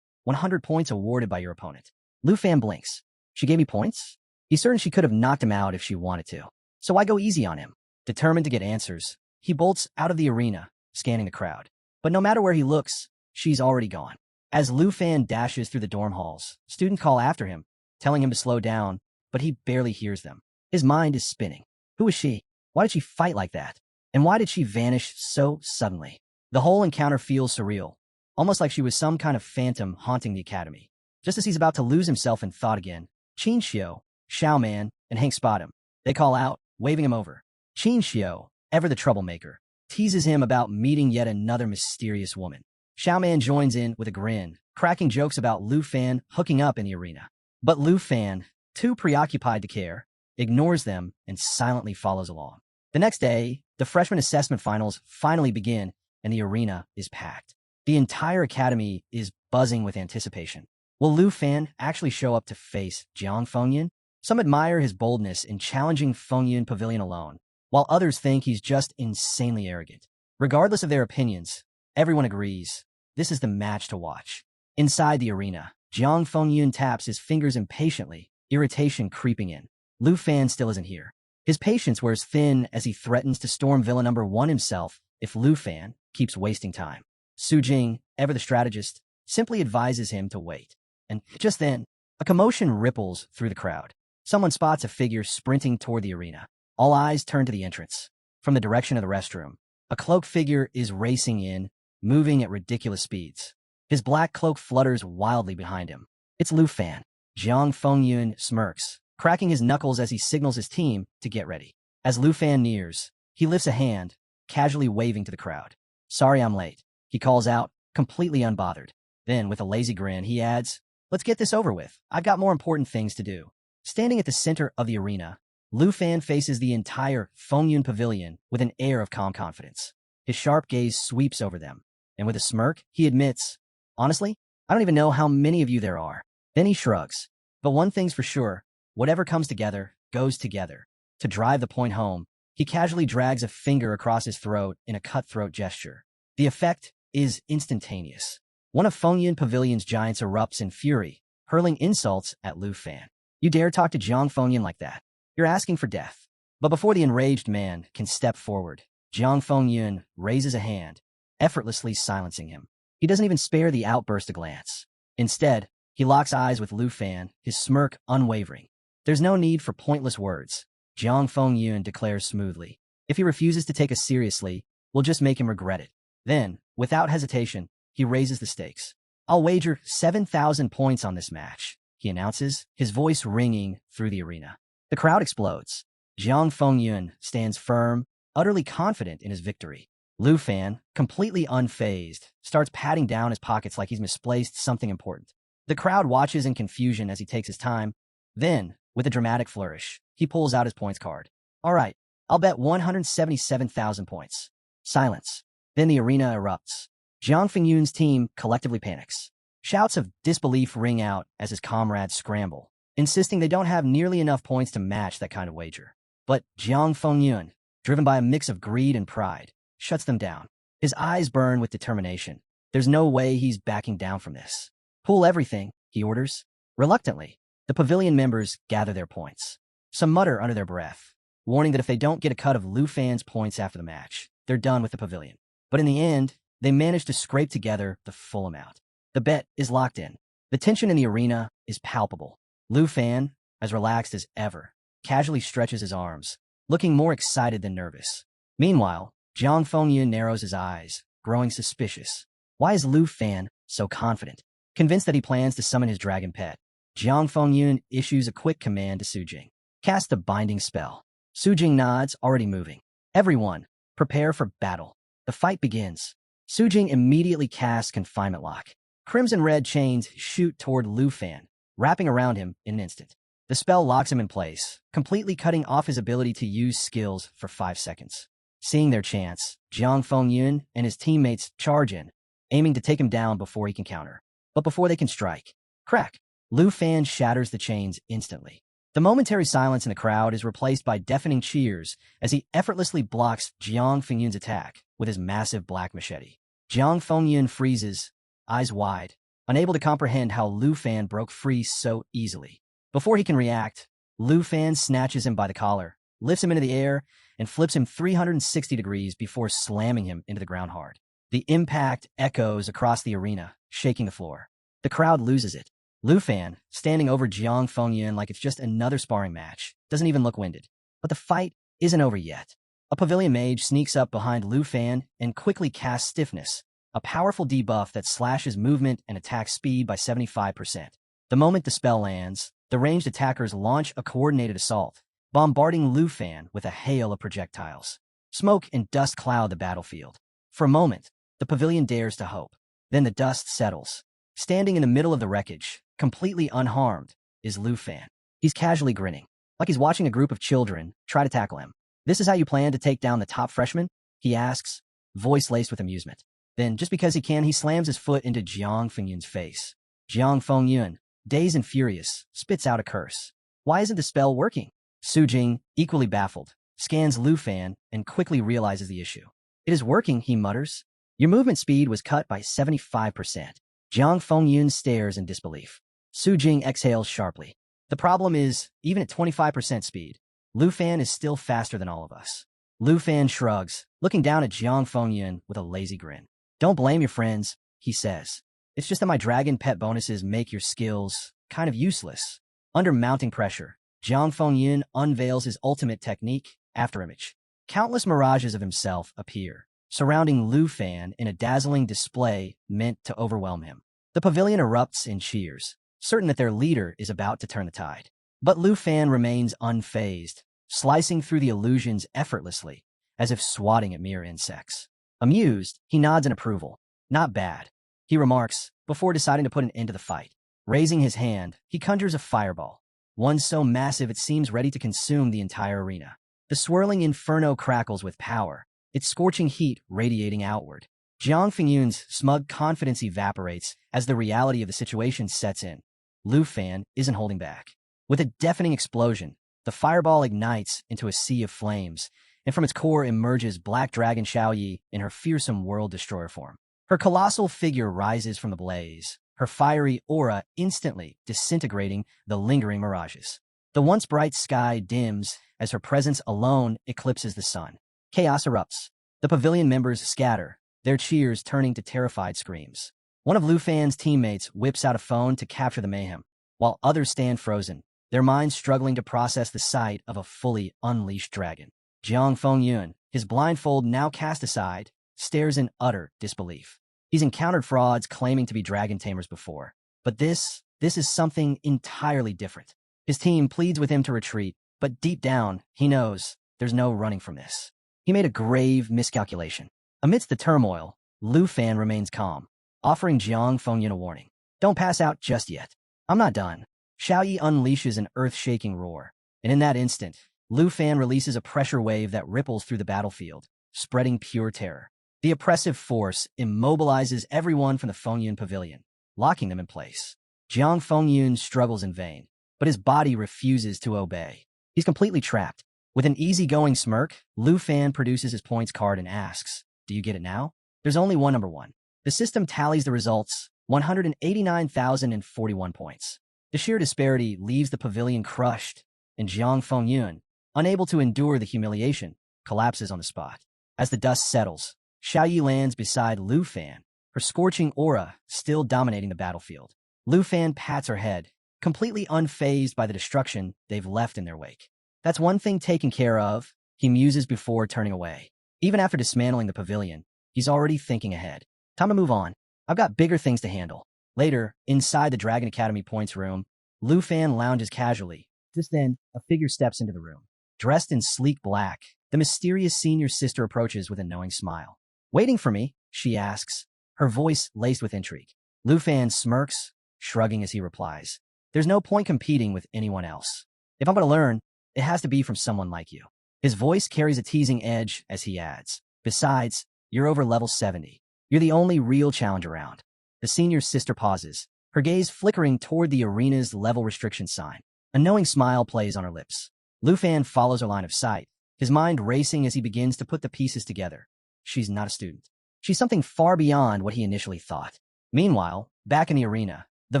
100 points awarded by your opponent. Lufan blinks. She gave me points? He's certain she could have knocked him out if she wanted to. So why go easy on him? Determined to get answers, he bolts out of the arena, scanning the crowd. But no matter where he looks, she's already gone. As Lufan dashes through the dorm halls, students call after him, telling him to slow down, but he barely hears them. His mind is spinning. Who is she? Why did she fight like that? And why did she vanish so suddenly? The whole encounter feels surreal, almost like she was some kind of phantom haunting the academy. Just as he's about to lose himself in thought again, Xiao, Xiao Man, and Hank spot him. They call out, waving him over. Xiao, ever the troublemaker, teases him about meeting yet another mysterious woman. Xiao Man joins in with a grin, cracking jokes about Lufan hooking up in the arena. But Lufan, too preoccupied to care, ignores them and silently follows along. The next day, the freshman assessment finals finally begin and the arena is packed. The entire academy is buzzing with anticipation. Will Lufan actually show up to face Jiang Fengyan? Some admire his boldness in challenging Fengyun Pavilion alone, while others think he's just insanely arrogant. Regardless of their opinions, everyone agrees this is the match to watch. Inside the arena, Jiang Fengyun taps his fingers impatiently, irritation creeping in. Lufan still isn't here. His patience wears thin as he threatens to storm Villa number 1 himself if Lufan keeps wasting time. Su Jing, ever the strategist, simply advises him to wait. And just then, a commotion ripples through the crowd. Someone spots a figure sprinting toward the arena. All eyes turn to the entrance. From the direction of the restroom, a cloaked figure is racing in, moving at ridiculous speeds. His black cloak flutters wildly behind him. It's Lufan. Jiang Fengyun smirks, cracking his knuckles as he signals his team to get ready. As Lufan nears, he lifts a hand, casually waving to the crowd. Sorry I'm late, he calls out, completely unbothered. Then, with a lazy grin, he adds, let's get this over with. I've got more important things to do. Standing at the center of the arena, Lufan faces the entire Fengyun Pavilion with an air of calm confidence. His sharp gaze sweeps over them, and with a smirk, he admits, honestly, I don't even know how many of you there are. Then he shrugs. But one thing's for sure, whatever comes together, goes together. To drive the point home, he casually drags a finger across his throat in a cutthroat gesture. The effect is instantaneous. One of Fengyun Pavilion's giants erupts in fury, hurling insults at Lufan. You dare talk to Jiang Fengyun like that? You're asking for death. But before the enraged man can step forward, Jiang Fengyun raises a hand, effortlessly silencing him. He doesn't even spare the outburst a glance. Instead, he locks eyes with Lufan, his smirk unwavering. There's no need for pointless words, Jiang Fengyun declares smoothly. If he refuses to take us seriously, we'll just make him regret it. Then, without hesitation, he raises the stakes. I'll wager 7,000 points on this match, he announces, his voice ringing through the arena. The crowd explodes. Jiang Fengyun stands firm, utterly confident in his victory. Lufan, completely unfazed, starts patting down his pockets like he's misplaced something important. The crowd watches in confusion as he takes his time. Then, with a dramatic flourish, he pulls out his points card. All right, I'll bet 177,000 points. Silence. Then the arena erupts. Jiang Fengyun's team collectively panics. Shouts of disbelief ring out as his comrades scramble, insisting they don't have nearly enough points to match that kind of wager. But Jiang Fengyun, driven by a mix of greed and pride, shuts them down. His eyes burn with determination. There's no way he's backing down from this. Pool everything, he orders. Reluctantly, the pavilion members gather their points. Some mutter under their breath, warning that if they don't get a cut of Lufan's points after the match, they're done with the pavilion. But in the end, they manage to scrape together the full amount. The bet is locked in. The tension in the arena is palpable. Lufan, as relaxed as ever, casually stretches his arms, looking more excited than nervous. Meanwhile, Jiang Fengyun narrows his eyes, growing suspicious. Why is Lufan so confident? Convinced that he plans to summon his dragon pet, Jiang Fengyun issues a quick command to Sujing. Cast the binding spell. Sujing nods, already moving. Everyone, prepare for battle. The fight begins. Sujing immediately casts Confinement Lock. Crimson-red chains shoot toward Lufan, wrapping around him in an instant. The spell locks him in place, completely cutting off his ability to use skills for 5 seconds. Seeing their chance, Jiang Fengyun and his teammates charge in, aiming to take him down before he can counter. But before they can strike, crack! Lufan shatters the chains instantly. The momentary silence in the crowd is replaced by deafening cheers as he effortlessly blocks Jiang Fengyun's attack with his massive black machete. Jiang Fengyun freezes, eyes wide, unable to comprehend how Lufan broke free so easily. Before he can react, Lufan snatches him by the collar, lifts him into the air, and flips him 360 degrees before slamming him into the ground hard. The impact echoes across the arena, shaking the floor. The crowd loses it. Lufan, standing over Jiang Fengyun like it's just another sparring match, doesn't even look winded. But the fight isn't over yet. A pavilion mage sneaks up behind Lufan and quickly casts Stiffness, a powerful debuff that slashes movement and attack speed by 75%. The moment the spell lands, the ranged attackers launch a coordinated assault, bombarding Lufan with a hail of projectiles. Smoke and dust cloud the battlefield. For a moment, the pavilion dares to hope. Then the dust settles. Standing in the middle of the wreckage, completely unharmed, is Lufan. He's casually grinning, like he's watching a group of children try to tackle him. "This is how you plan to take down the top freshman?" he asks, voice laced with amusement. Then, just because he can, he slams his foot into Jiang Fengyun's face. Jiang Fengyun, dazed and furious, spits out a curse. Why isn't the spell working? Sujing, equally baffled, scans Lufan and quickly realizes the issue. "It is working," he mutters. "Your movement speed was cut by 75%. Jiang Fengyun stares in disbelief. Sujing exhales sharply. "The problem is, even at 25% speed, Lufan is still faster than all of us." Lufan shrugs, looking down at Jiang Fengyun with a lazy grin. "Don't blame your friends," he says. "It's just that my dragon pet bonuses make your skills kind of useless." Under mounting pressure, Jiang Fengyun unveils his ultimate technique, Afterimage. Countless mirages of himself appear, surrounding Lufan in a dazzling display meant to overwhelm him. The pavilion erupts in cheers, certain that their leader is about to turn the tide. But Lufan remains unfazed, slicing through the illusions effortlessly, as if swatting at mere insects. Amused, he nods in approval. "Not bad," he remarks, before deciding to put an end to the fight. Raising his hand, he conjures a fireball, one so massive it seems ready to consume the entire arena. The swirling inferno crackles with power, its scorching heat radiating outward. Jiang Fengyun's smug confidence evaporates as the reality of the situation sets in. Lufan isn't holding back. With a deafening explosion, the fireball ignites into a sea of flames, and from its core emerges Black Dragon Xiao in her fearsome world destroyer form. Her colossal figure rises from the blaze, her fiery aura instantly disintegrating the lingering mirages. The once bright sky dims as her presence alone eclipses the sun. Chaos erupts. The pavilion members scatter, their cheers turning to terrified screams. One of Lufan's teammates whips out a phone to capture the mayhem, while others stand frozen, their minds struggling to process the sight of a fully unleashed dragon. Jiang Fengyun, his blindfold now cast aside, stares in utter disbelief. He's encountered frauds claiming to be dragon tamers before, but this is something entirely different. His team pleads with him to retreat, but deep down, he knows there's no running from this. He made a grave miscalculation. Amidst the turmoil, Lufan remains calm, offering Jiang Fengyun a warning. Don't pass out just yet. I'm not done. Xiao unleashes an earth-shaking roar, and in that instant, Lufan releases a pressure wave that ripples through the battlefield, spreading pure terror. The oppressive force immobilizes everyone from the Fengyun pavilion, locking them in place. Jiang Fengyun struggles in vain, but his body refuses to obey. He's completely trapped. With an easygoing smirk, Lufan produces his points card and asks, "Do you get it now?" There's only one number 1. The system tallies the results, 189,041 points. The sheer disparity leaves the pavilion crushed, and Jiang Fengyun, unable to endure the humiliation, collapses on the spot. As the dust settles, Xiao Yi lands beside Lufan, her scorching aura still dominating the battlefield. Lufan pats her head, completely unfazed by the destruction they've left in their wake. That's one thing taken care of, he muses before turning away. Even after dismantling the pavilion, he's already thinking ahead. Time to move on. I've got bigger things to handle. Later, inside the Dragon Academy points room, Lufan lounges casually. Just then, a figure steps into the room. Dressed in sleek black, the mysterious senior sister approaches with a knowing smile. "Waiting for me?" she asks, her voice laced with intrigue. Lufan smirks, shrugging as he replies, "There's no point competing with anyone else. If I'm going to learn, it has to be from someone like you." His voice carries a teasing edge as he adds, "Besides, you're over level 70. You're the only real challenge around." The senior sister pauses, her gaze flickering toward the arena's level restriction sign. A knowing smile plays on her lips. Lufan follows her line of sight, his mind racing as he begins to put the pieces together. She's not a student. She's something far beyond what he initially thought. Meanwhile, back in the arena, the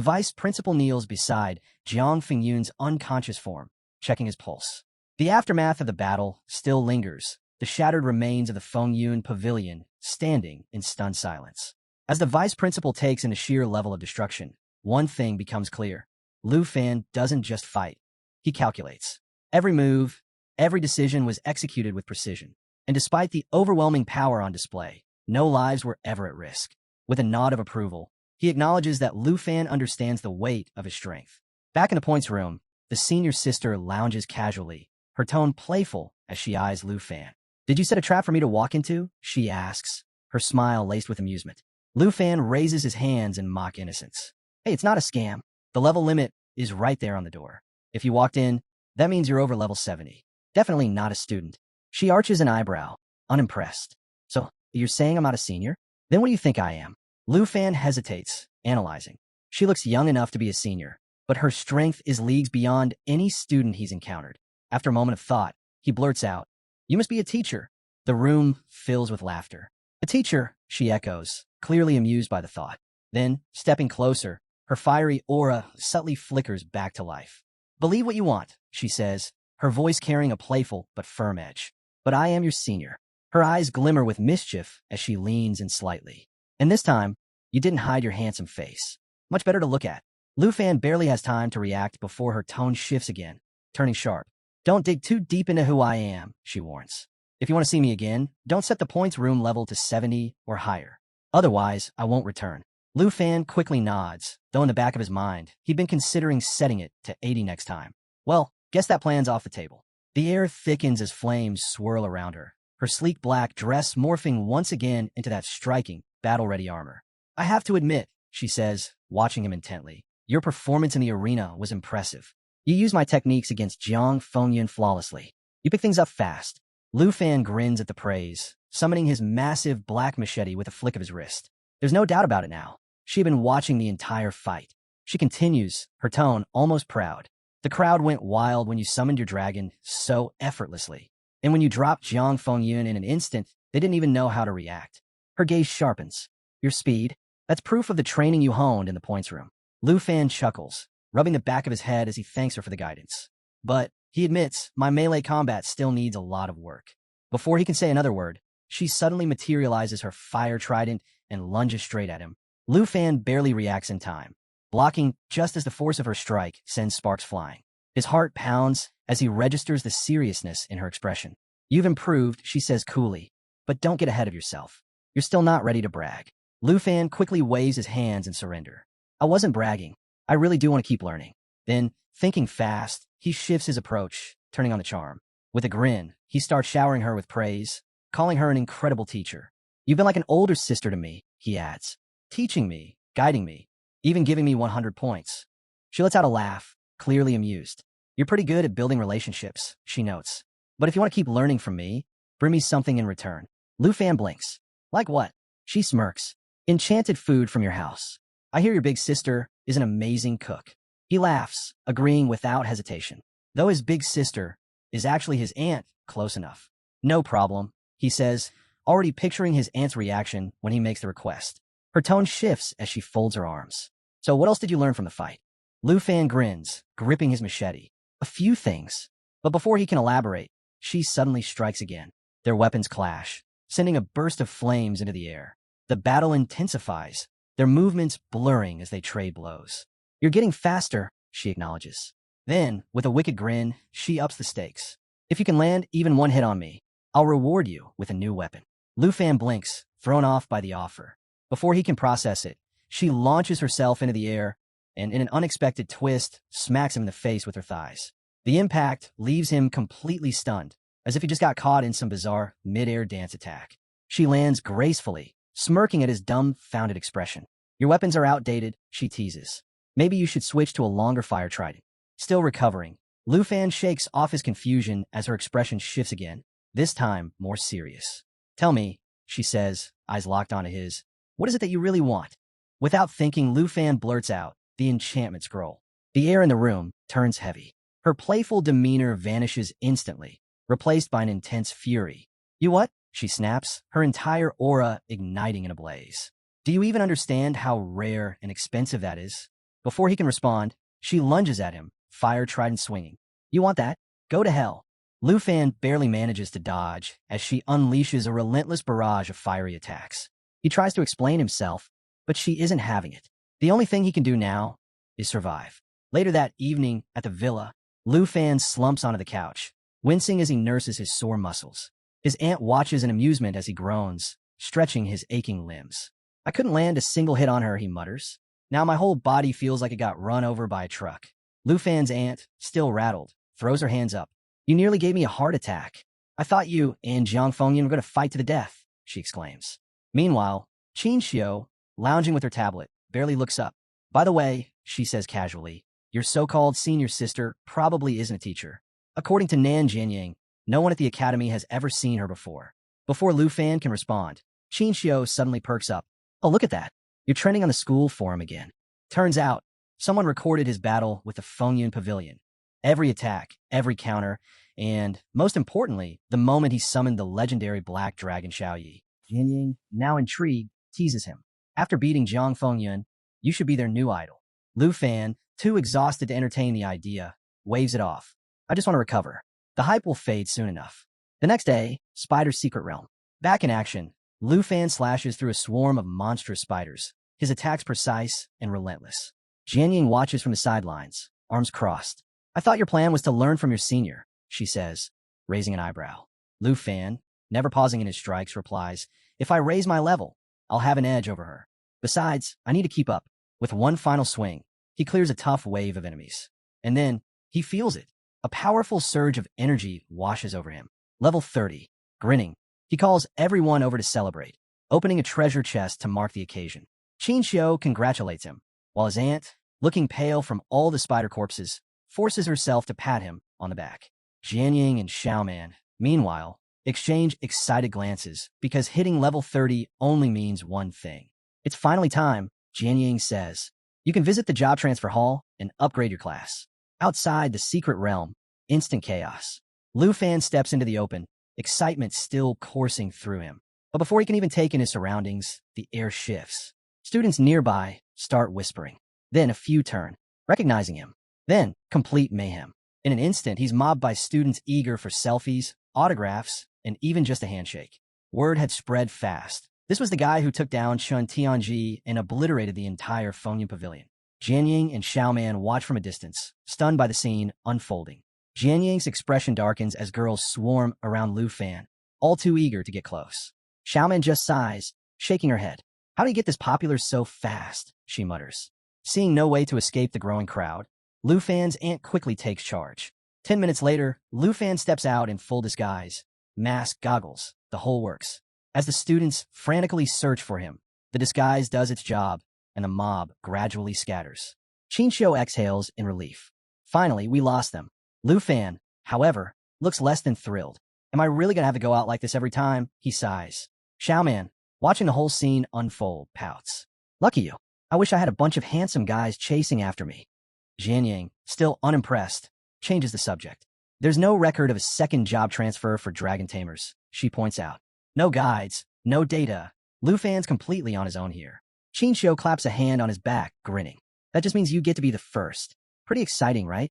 vice principal kneels beside Jiang Fengyun's unconscious form, checking his pulse. The aftermath of the battle still lingers, the shattered remains of the Fengyun pavilion standing in stunned silence. As the vice principal takes in the sheer level of destruction, one thing becomes clear. Lufan doesn't just fight. He calculates. Every move, every decision was executed with precision. And despite the overwhelming power on display, no lives were ever at risk. With a nod of approval, he acknowledges that Lufan understands the weight of his strength. Back in the points room, the senior sister lounges casually, her tone playful as she eyes Lufan. "Did you set a trap for me to walk into?" she asks, her smile laced with amusement. Lufan raises his hands in mock innocence. "Hey, it's not a scam. The level limit is right there on the door. If you walked in, that means you're over level 70. Definitely not a student." She arches an eyebrow, unimpressed. "So, you're saying I'm not a senior? Then what do you think I am?" Lufan hesitates, analyzing. She looks young enough to be a senior, but her strength is leagues beyond any student he's encountered. After a moment of thought, he blurts out, "You must be a teacher." The room fills with laughter. "A teacher," she echoes, clearly amused by the thought. Then, stepping closer, her fiery aura subtly flickers back to life. "Believe what you want," she says, her voice carrying a playful but firm edge. "But I am your senior." Her eyes glimmer with mischief as she leans in slightly. "And this time, you didn't hide your handsome face. Much better to look at." Lufan barely has time to react before her tone shifts again, turning sharp. "Don't dig too deep into who I am," she warns. "If you want to see me again, don't set the points room level to 70 or higher. Otherwise, I won't return." Lufan quickly nods, though in the back of his mind, he'd been considering setting it to 80 next time. "Well, guess that plan's off the table." The air thickens as flames swirl around her, her sleek black dress morphing once again into that striking, battle-ready armor. "I have to admit," she says, watching him intently, "your performance in the arena was impressive. You used my techniques against Jiang Fengyun flawlessly. You pick things up fast." Lufan grins at the praise, summoning his massive black machete with a flick of his wrist. There's no doubt about it now. She had been watching the entire fight. She continues, her tone almost proud. "The crowd went wild when you summoned your dragon so effortlessly. And when you dropped Jiang Fengyun in an instant, they didn't even know how to react." Her gaze sharpens. "Your speed? That's proof of the training you honed in the points room." Lufan chuckles, rubbing the back of his head as he thanks her for the guidance. "But," he admits, "my melee combat still needs a lot of work." Before he can say another word, she suddenly materializes her fire trident and lunges straight at him. Lufan barely reacts in time, blocking just as the force of her strike sends sparks flying. His heart pounds as he registers the seriousness in her expression. "You've improved," she says coolly, "but don't get ahead of yourself. You're still not ready to brag." Lufan quickly waves his hands in surrender. "I wasn't bragging. I really do want to keep learning." Then, thinking fast, he shifts his approach, turning on the charm. With a grin, he starts showering her with praise, calling her an incredible teacher. You've been like an older sister to me, he adds, teaching me, guiding me, even giving me 100 points. She lets out a laugh, clearly amused. You're pretty good at building relationships, she notes. But if you want to keep learning from me, bring me something in return. Lufan blinks. Like what? She smirks. Enchanted food from your house. I hear your big sister is an amazing cook. He laughs, agreeing without hesitation. Though his big sister is actually his aunt, close enough. No problem, he says, already picturing his aunt's reaction when he makes the request. Her tone shifts as she folds her arms. So what else did you learn from the fight? Lufan grins, gripping his machete. A few things. But before he can elaborate, she suddenly strikes again. Their weapons clash, sending a burst of flames into the air. The battle intensifies, their movements blurring as they trade blows. You're getting faster, she acknowledges. Then, with a wicked grin, she ups the stakes. If you can land even one hit on me, I'll reward you with a new weapon. Lufan blinks, thrown off by the offer. Before he can process it, she launches herself into the air and, in an unexpected twist, smacks him in the face with her thighs. The impact leaves him completely stunned, as if he just got caught in some bizarre mid-air dance attack. She lands gracefully, smirking at his dumbfounded expression. Your weapons are outdated, she teases. Maybe you should switch to a longer fire trident. Still recovering, Lufan shakes off his confusion as her expression shifts again, this time more serious. Tell me, she says, eyes locked onto his, what is it that you really want? Without thinking, Lufan blurts out the enchantment scroll. The air in the room turns heavy. Her playful demeanor vanishes instantly, replaced by an intense fury. You what? She snaps, her entire aura igniting in a blaze. Do you even understand how rare and expensive that is? Before he can respond, she lunges at him, fire trident swinging. You want that? Go to hell. Lufan barely manages to dodge as she unleashes a relentless barrage of fiery attacks. He tries to explain himself, but she isn't having it. The only thing he can do now is survive. Later that evening, at the villa, Lufan slumps onto the couch, wincing as he nurses his sore muscles. His aunt watches in amusement as he groans, stretching his aching limbs. I couldn't land a single hit on her, he mutters. Now my whole body feels like it got run over by a truck. Lufan's aunt, still rattled, throws her hands up. You nearly gave me a heart attack. I thought you and Jiang Fengyan were going to fight to the death, she exclaims. Meanwhile, Xiao, lounging with her tablet, barely looks up. By the way, she says casually, your so-called senior sister probably isn't a teacher. According to Nan Jianying, no one at the academy has ever seen her before. Before Lufan can respond, Xiao suddenly perks up. Oh, look at that. You're trending on the school forum again. Turns out, someone recorded his battle with the Fengyan Pavilion. Every attack, every counter, and, most importantly, the moment he summoned the legendary Black Dragon Xiaoyi. Jianying, now intrigued, teases him. After beating Jiang Fengyan, you should be their new idol. Lufan, too exhausted to entertain the idea, waves it off. I just want to recover. The hype will fade soon enough. The next day, Spider's Secret Realm. Back in action, Lufan slashes through a swarm of monstrous spiders, his attacks precise and relentless. Jianying watches from the sidelines, arms crossed. I thought your plan was to learn from your senior, she says, raising an eyebrow. Lufan, never pausing in his strikes, replies, if I raise my level, I'll have an edge over her. Besides, I need to keep up. With one final swing, he clears a tough wave of enemies. And then, he feels it. A powerful surge of energy washes over him. Level 30. Grinning, he calls everyone over to celebrate, opening a treasure chest to mark the occasion. Xiao congratulates him, while his aunt, looking pale from all the spider corpses, forces herself to pat him on the back. Jianying and Xiaoman, meanwhile, exchange excited glances because hitting level 30 only means one thing. It's finally time, Jianying says. You can visit the job transfer hall and upgrade your class. Outside the secret realm, instant chaos. Lufan steps into the open, excitement still coursing through him. But before he can even take in his surroundings, the air shifts. Students nearby start whispering. Then a few turn, recognizing him. Then, complete mayhem. In an instant, he's mobbed by students eager for selfies, autographs, and even just a handshake. Word had spread fast. This was the guy who took down Chun Tianji and obliterated the entire Fengyan Pavilion. Jianying and Xiaoman watch from a distance, stunned by the scene unfolding. Jianying's expression darkens as girls swarm around Lufan, all too eager to get close. Xiaoman just sighs, shaking her head. How did he get this popular so fast? She mutters. Seeing no way to escape the growing crowd, Lufan's aunt quickly takes charge. 10 minutes later, Lufan steps out in full disguise. Mask, goggles, the whole works. As the students frantically search for him, the disguise does its job, and the mob gradually scatters. Qin exhales in relief. Finally, we lost them. Lufan, however, looks less than thrilled. Am I really gonna have to go out like this every time? He sighs. Xiaoman, watching the whole scene unfold, pouts. Lucky you. I wish I had a bunch of handsome guys chasing after me. Jianying, still unimpressed, changes the subject. There's no record of a second job transfer for dragon tamers, she points out. No guides, no data. Lufan's completely on his own here. Qin claps a hand on his back, grinning. That just means you get to be the first. Pretty exciting, right?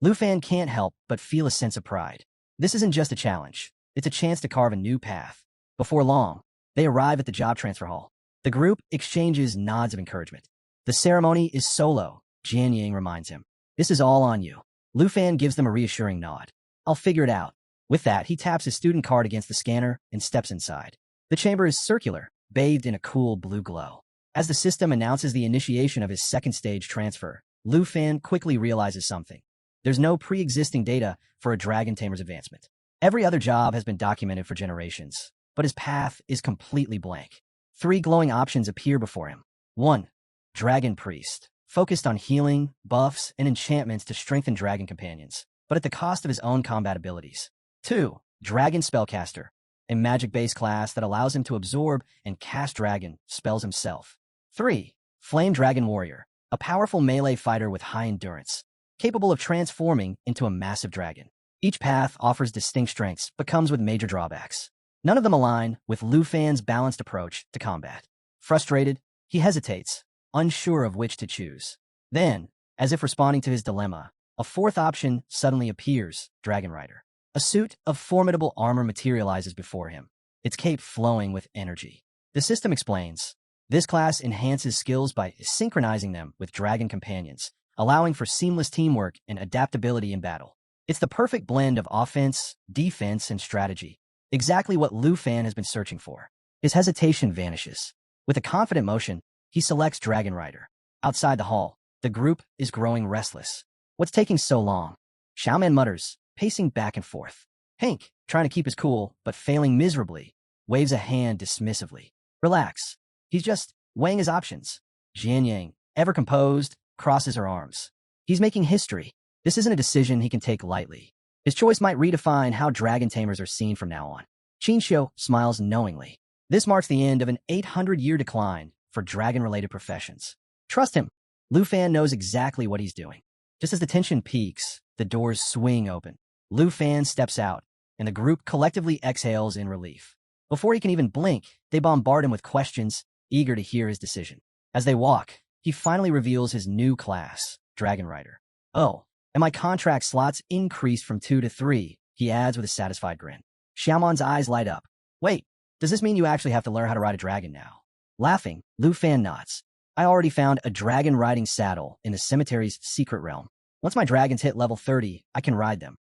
Lufan can't help but feel a sense of pride. This isn't just a challenge. It's a chance to carve a new path. Before long, they arrive at the job transfer hall. The group exchanges nods of encouragement. The ceremony is solo, Jianying reminds him. This is all on you. Lufan gives them a reassuring nod. I'll figure it out. With that, he taps his student card against the scanner and steps inside. The chamber is circular, bathed in a cool blue glow. As the system announces the initiation of his second stage transfer, Lufan quickly realizes something. There's no pre-existing data for a dragon tamer's advancement. Every other job has been documented for generations, but his path is completely blank. 3 glowing options appear before him. 1. Dragon Priest, focused on healing, buffs, and enchantments to strengthen dragon companions, but at the cost of his own combat abilities. 2. Dragon Spellcaster, a magic-based class that allows him to absorb and cast dragon spells himself. 3. Flame Dragon Warrior, a powerful melee fighter with high endurance, capable of transforming into a massive dragon. Each path offers distinct strengths, but comes with major drawbacks. None of them align with Lufan's balanced approach to combat. Frustrated, he hesitates, unsure of which to choose. Then, as if responding to his dilemma, a 4th option suddenly appears, Dragon Rider. A suit of formidable armor materializes before him, its cape flowing with energy. The system explains, this class enhances skills by synchronizing them with dragon companions, allowing for seamless teamwork and adaptability in battle. It's the perfect blend of offense, defense, and strategy, exactly what Lufan has been searching for. His hesitation vanishes. With a confident motion, he selects Dragon Rider. Outside the hall, the group is growing restless. What's taking so long? Xiaoman mutters, pacing back and forth. Hank, trying to keep his cool, but failing miserably, waves a hand dismissively. Relax. He's just weighing his options. Jianying, ever composed, crosses her arms. He's making history. This isn't a decision he can take lightly. His choice might redefine how dragon tamers are seen from now on. Qin smiles knowingly. This marks the end of an 800-year decline for dragon-related professions. Trust him. Lufan knows exactly what he's doing. Just as the tension peaks, the doors swing open. Lufan steps out, and the group collectively exhales in relief. Before he can even blink, they bombard him with questions, eager to hear his decision. As they walk, he finally reveals his new class, Dragon Rider. Oh, and my contract slots increased from 2 to 3, he adds with a satisfied grin. Xiaoman's eyes light up. Wait, does this mean you actually have to learn how to ride a dragon now? Laughing, Lufan nods. I already found a dragon riding saddle in the cemetery's secret realm. Once my dragons hit level 30, I can ride them.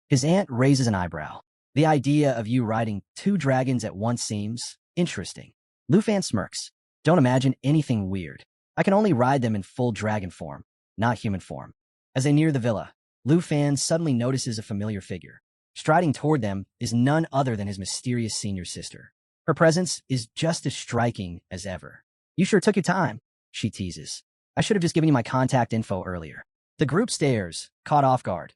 His aunt raises an eyebrow. The idea of you riding 2 dragons at once seems interesting. Lufan smirks. Don't imagine anything weird. I can only ride them in full dragon form, not human form. As they near the villa, Lufan suddenly notices a familiar figure. Striding toward them is none other than his mysterious senior sister. Her presence is just as striking as ever. You sure took your time, she teases. I should have just given you my contact info earlier. The group stares, caught off guard,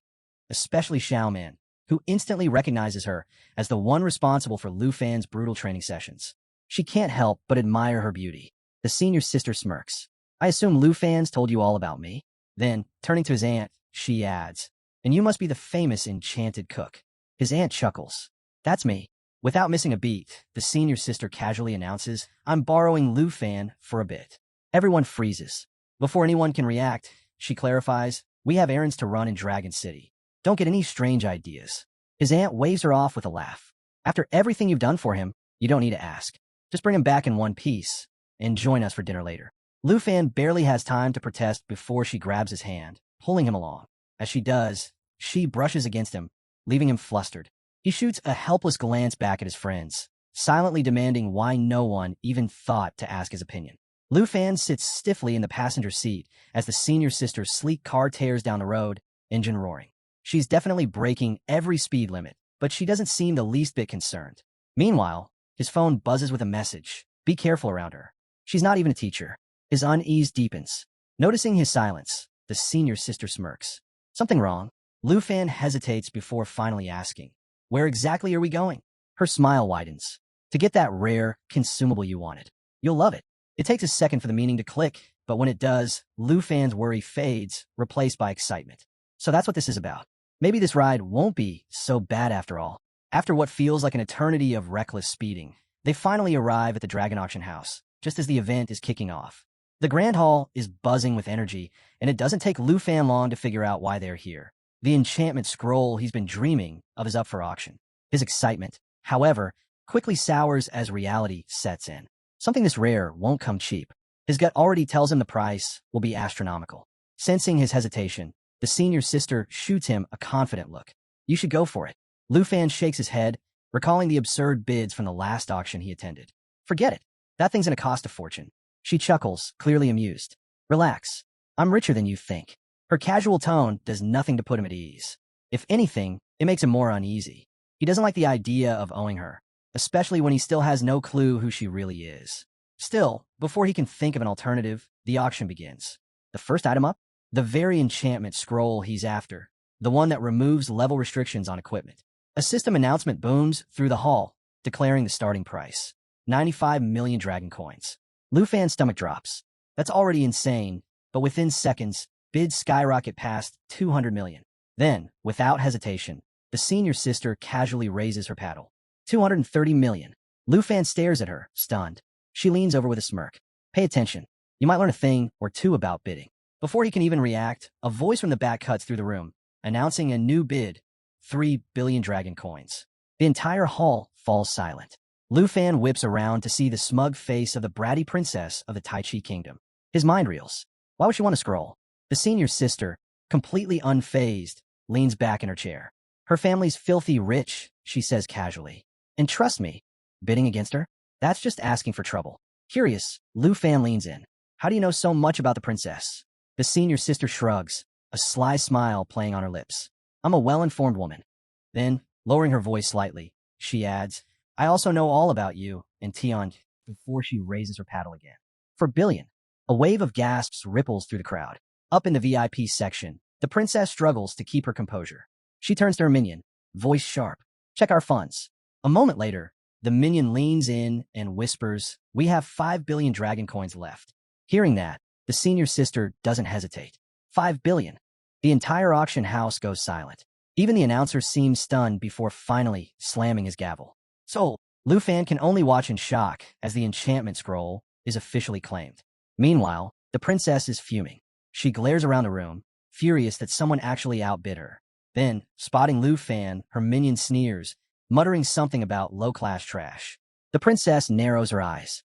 especially Xiaoman, who instantly recognizes her as the one responsible for Lufan's brutal training sessions. She can't help but admire her beauty. The senior sister smirks. I assume Lufan's told you all about me? Then, turning to his aunt, she adds, and you must be the famous enchanted cook. His aunt chuckles. That's me. Without missing a beat, the senior sister casually announces, I'm borrowing Lufan for a bit. Everyone freezes. Before anyone can react, she clarifies, we have errands to run in Dragon City. Don't get any strange ideas. His aunt waves her off with a laugh. After everything you've done for him, you don't need to ask. Just bring him back in one piece and join us for dinner later. Lufan barely has time to protest before she grabs his hand, pulling him along. As she does, she brushes against him, leaving him flustered. He shoots a helpless glance back at his friends, silently demanding why no one even thought to ask his opinion. Lufan sits stiffly in the passenger seat as the senior sister's sleek car tears down the road, engine roaring. She's definitely breaking every speed limit, but she doesn't seem the least bit concerned. Meanwhile, His phone buzzes with a message. Be careful around her. She's not even a teacher. His unease deepens. Noticing his silence, the senior sister smirks. Something wrong? Lufan hesitates before finally asking, where exactly are we going? Her smile widens. To get that rare consumable you wanted. You'll love it. It takes a second for the meaning to click, but when it does, Lufan's worry fades, replaced by excitement. So that's what this is about. Maybe this ride won't be so bad after all. After what feels like an eternity of reckless speeding, they finally arrive at the Dragon Auction House, just as the event is kicking off. The Grand Hall is buzzing with energy, and it doesn't take Lufan long to figure out why they're here. The enchantment scroll he's been dreaming of is up for auction. His excitement, however, quickly sours as reality sets in. Something this rare won't come cheap. His gut already tells him the price will be astronomical. Sensing his hesitation, the senior sister shoots him a confident look. You should go for it. Lufan shakes his head, recalling the absurd bids from the last auction he attended. Forget it. That thing's gonna cost a fortune. She chuckles, clearly amused. Relax. I'm richer than you think. Her casual tone does nothing to put him at ease. If anything, it makes him more uneasy. He doesn't like the idea of owing her, especially when he still has no clue who she really is. Still, before he can think of an alternative, the auction begins. The first item up? The very enchantment scroll he's after, the one that removes level restrictions on equipment. A system announcement booms through the hall, declaring the starting price. 95 million dragon coins. Lufan's stomach drops. That's already insane, but within seconds, bids skyrocket past 200 million. Then, without hesitation, the senior sister casually raises her paddle. 230 million. Lufan stares at her, stunned. She leans over with a smirk. Pay attention. You might learn a thing or two about bidding. Before he can even react, a voice from the back cuts through the room, announcing a new bid, 3 billion dragon coins. The entire hall falls silent. Lufan whips around to see the smug face of the bratty princess of the Tai Chi Kingdom. His mind reels. Why would she want to scroll? The senior sister, completely unfazed, leans back in her chair. Her family's filthy rich, she says casually. And trust me, bidding against her? That's just asking for trouble. Curious, Lufan leans in. How do you know so much about the princess? The senior sister shrugs, a sly smile playing on her lips. I'm a well-informed woman. Then, lowering her voice slightly, she adds, I also know all about you and Tion before she raises her paddle again. For billion. A wave of gasps ripples through the crowd. Up in the VIP section, the princess struggles to keep her composure. She turns to her minion, voice sharp. Check our funds. A moment later, the minion leans in and whispers, we have 5 billion dragon coins left. Hearing that, the senior sister doesn't hesitate. 5 billion. The entire auction house goes silent. Even the announcer seems stunned before finally slamming his gavel. So, Lufan can only watch in shock as the enchantment scroll is officially claimed. Meanwhile, the princess is fuming. She glares around the room, furious that someone actually outbid her. Then, spotting Lufan, her minion sneers, muttering something about low-class trash. The princess narrows her eyes.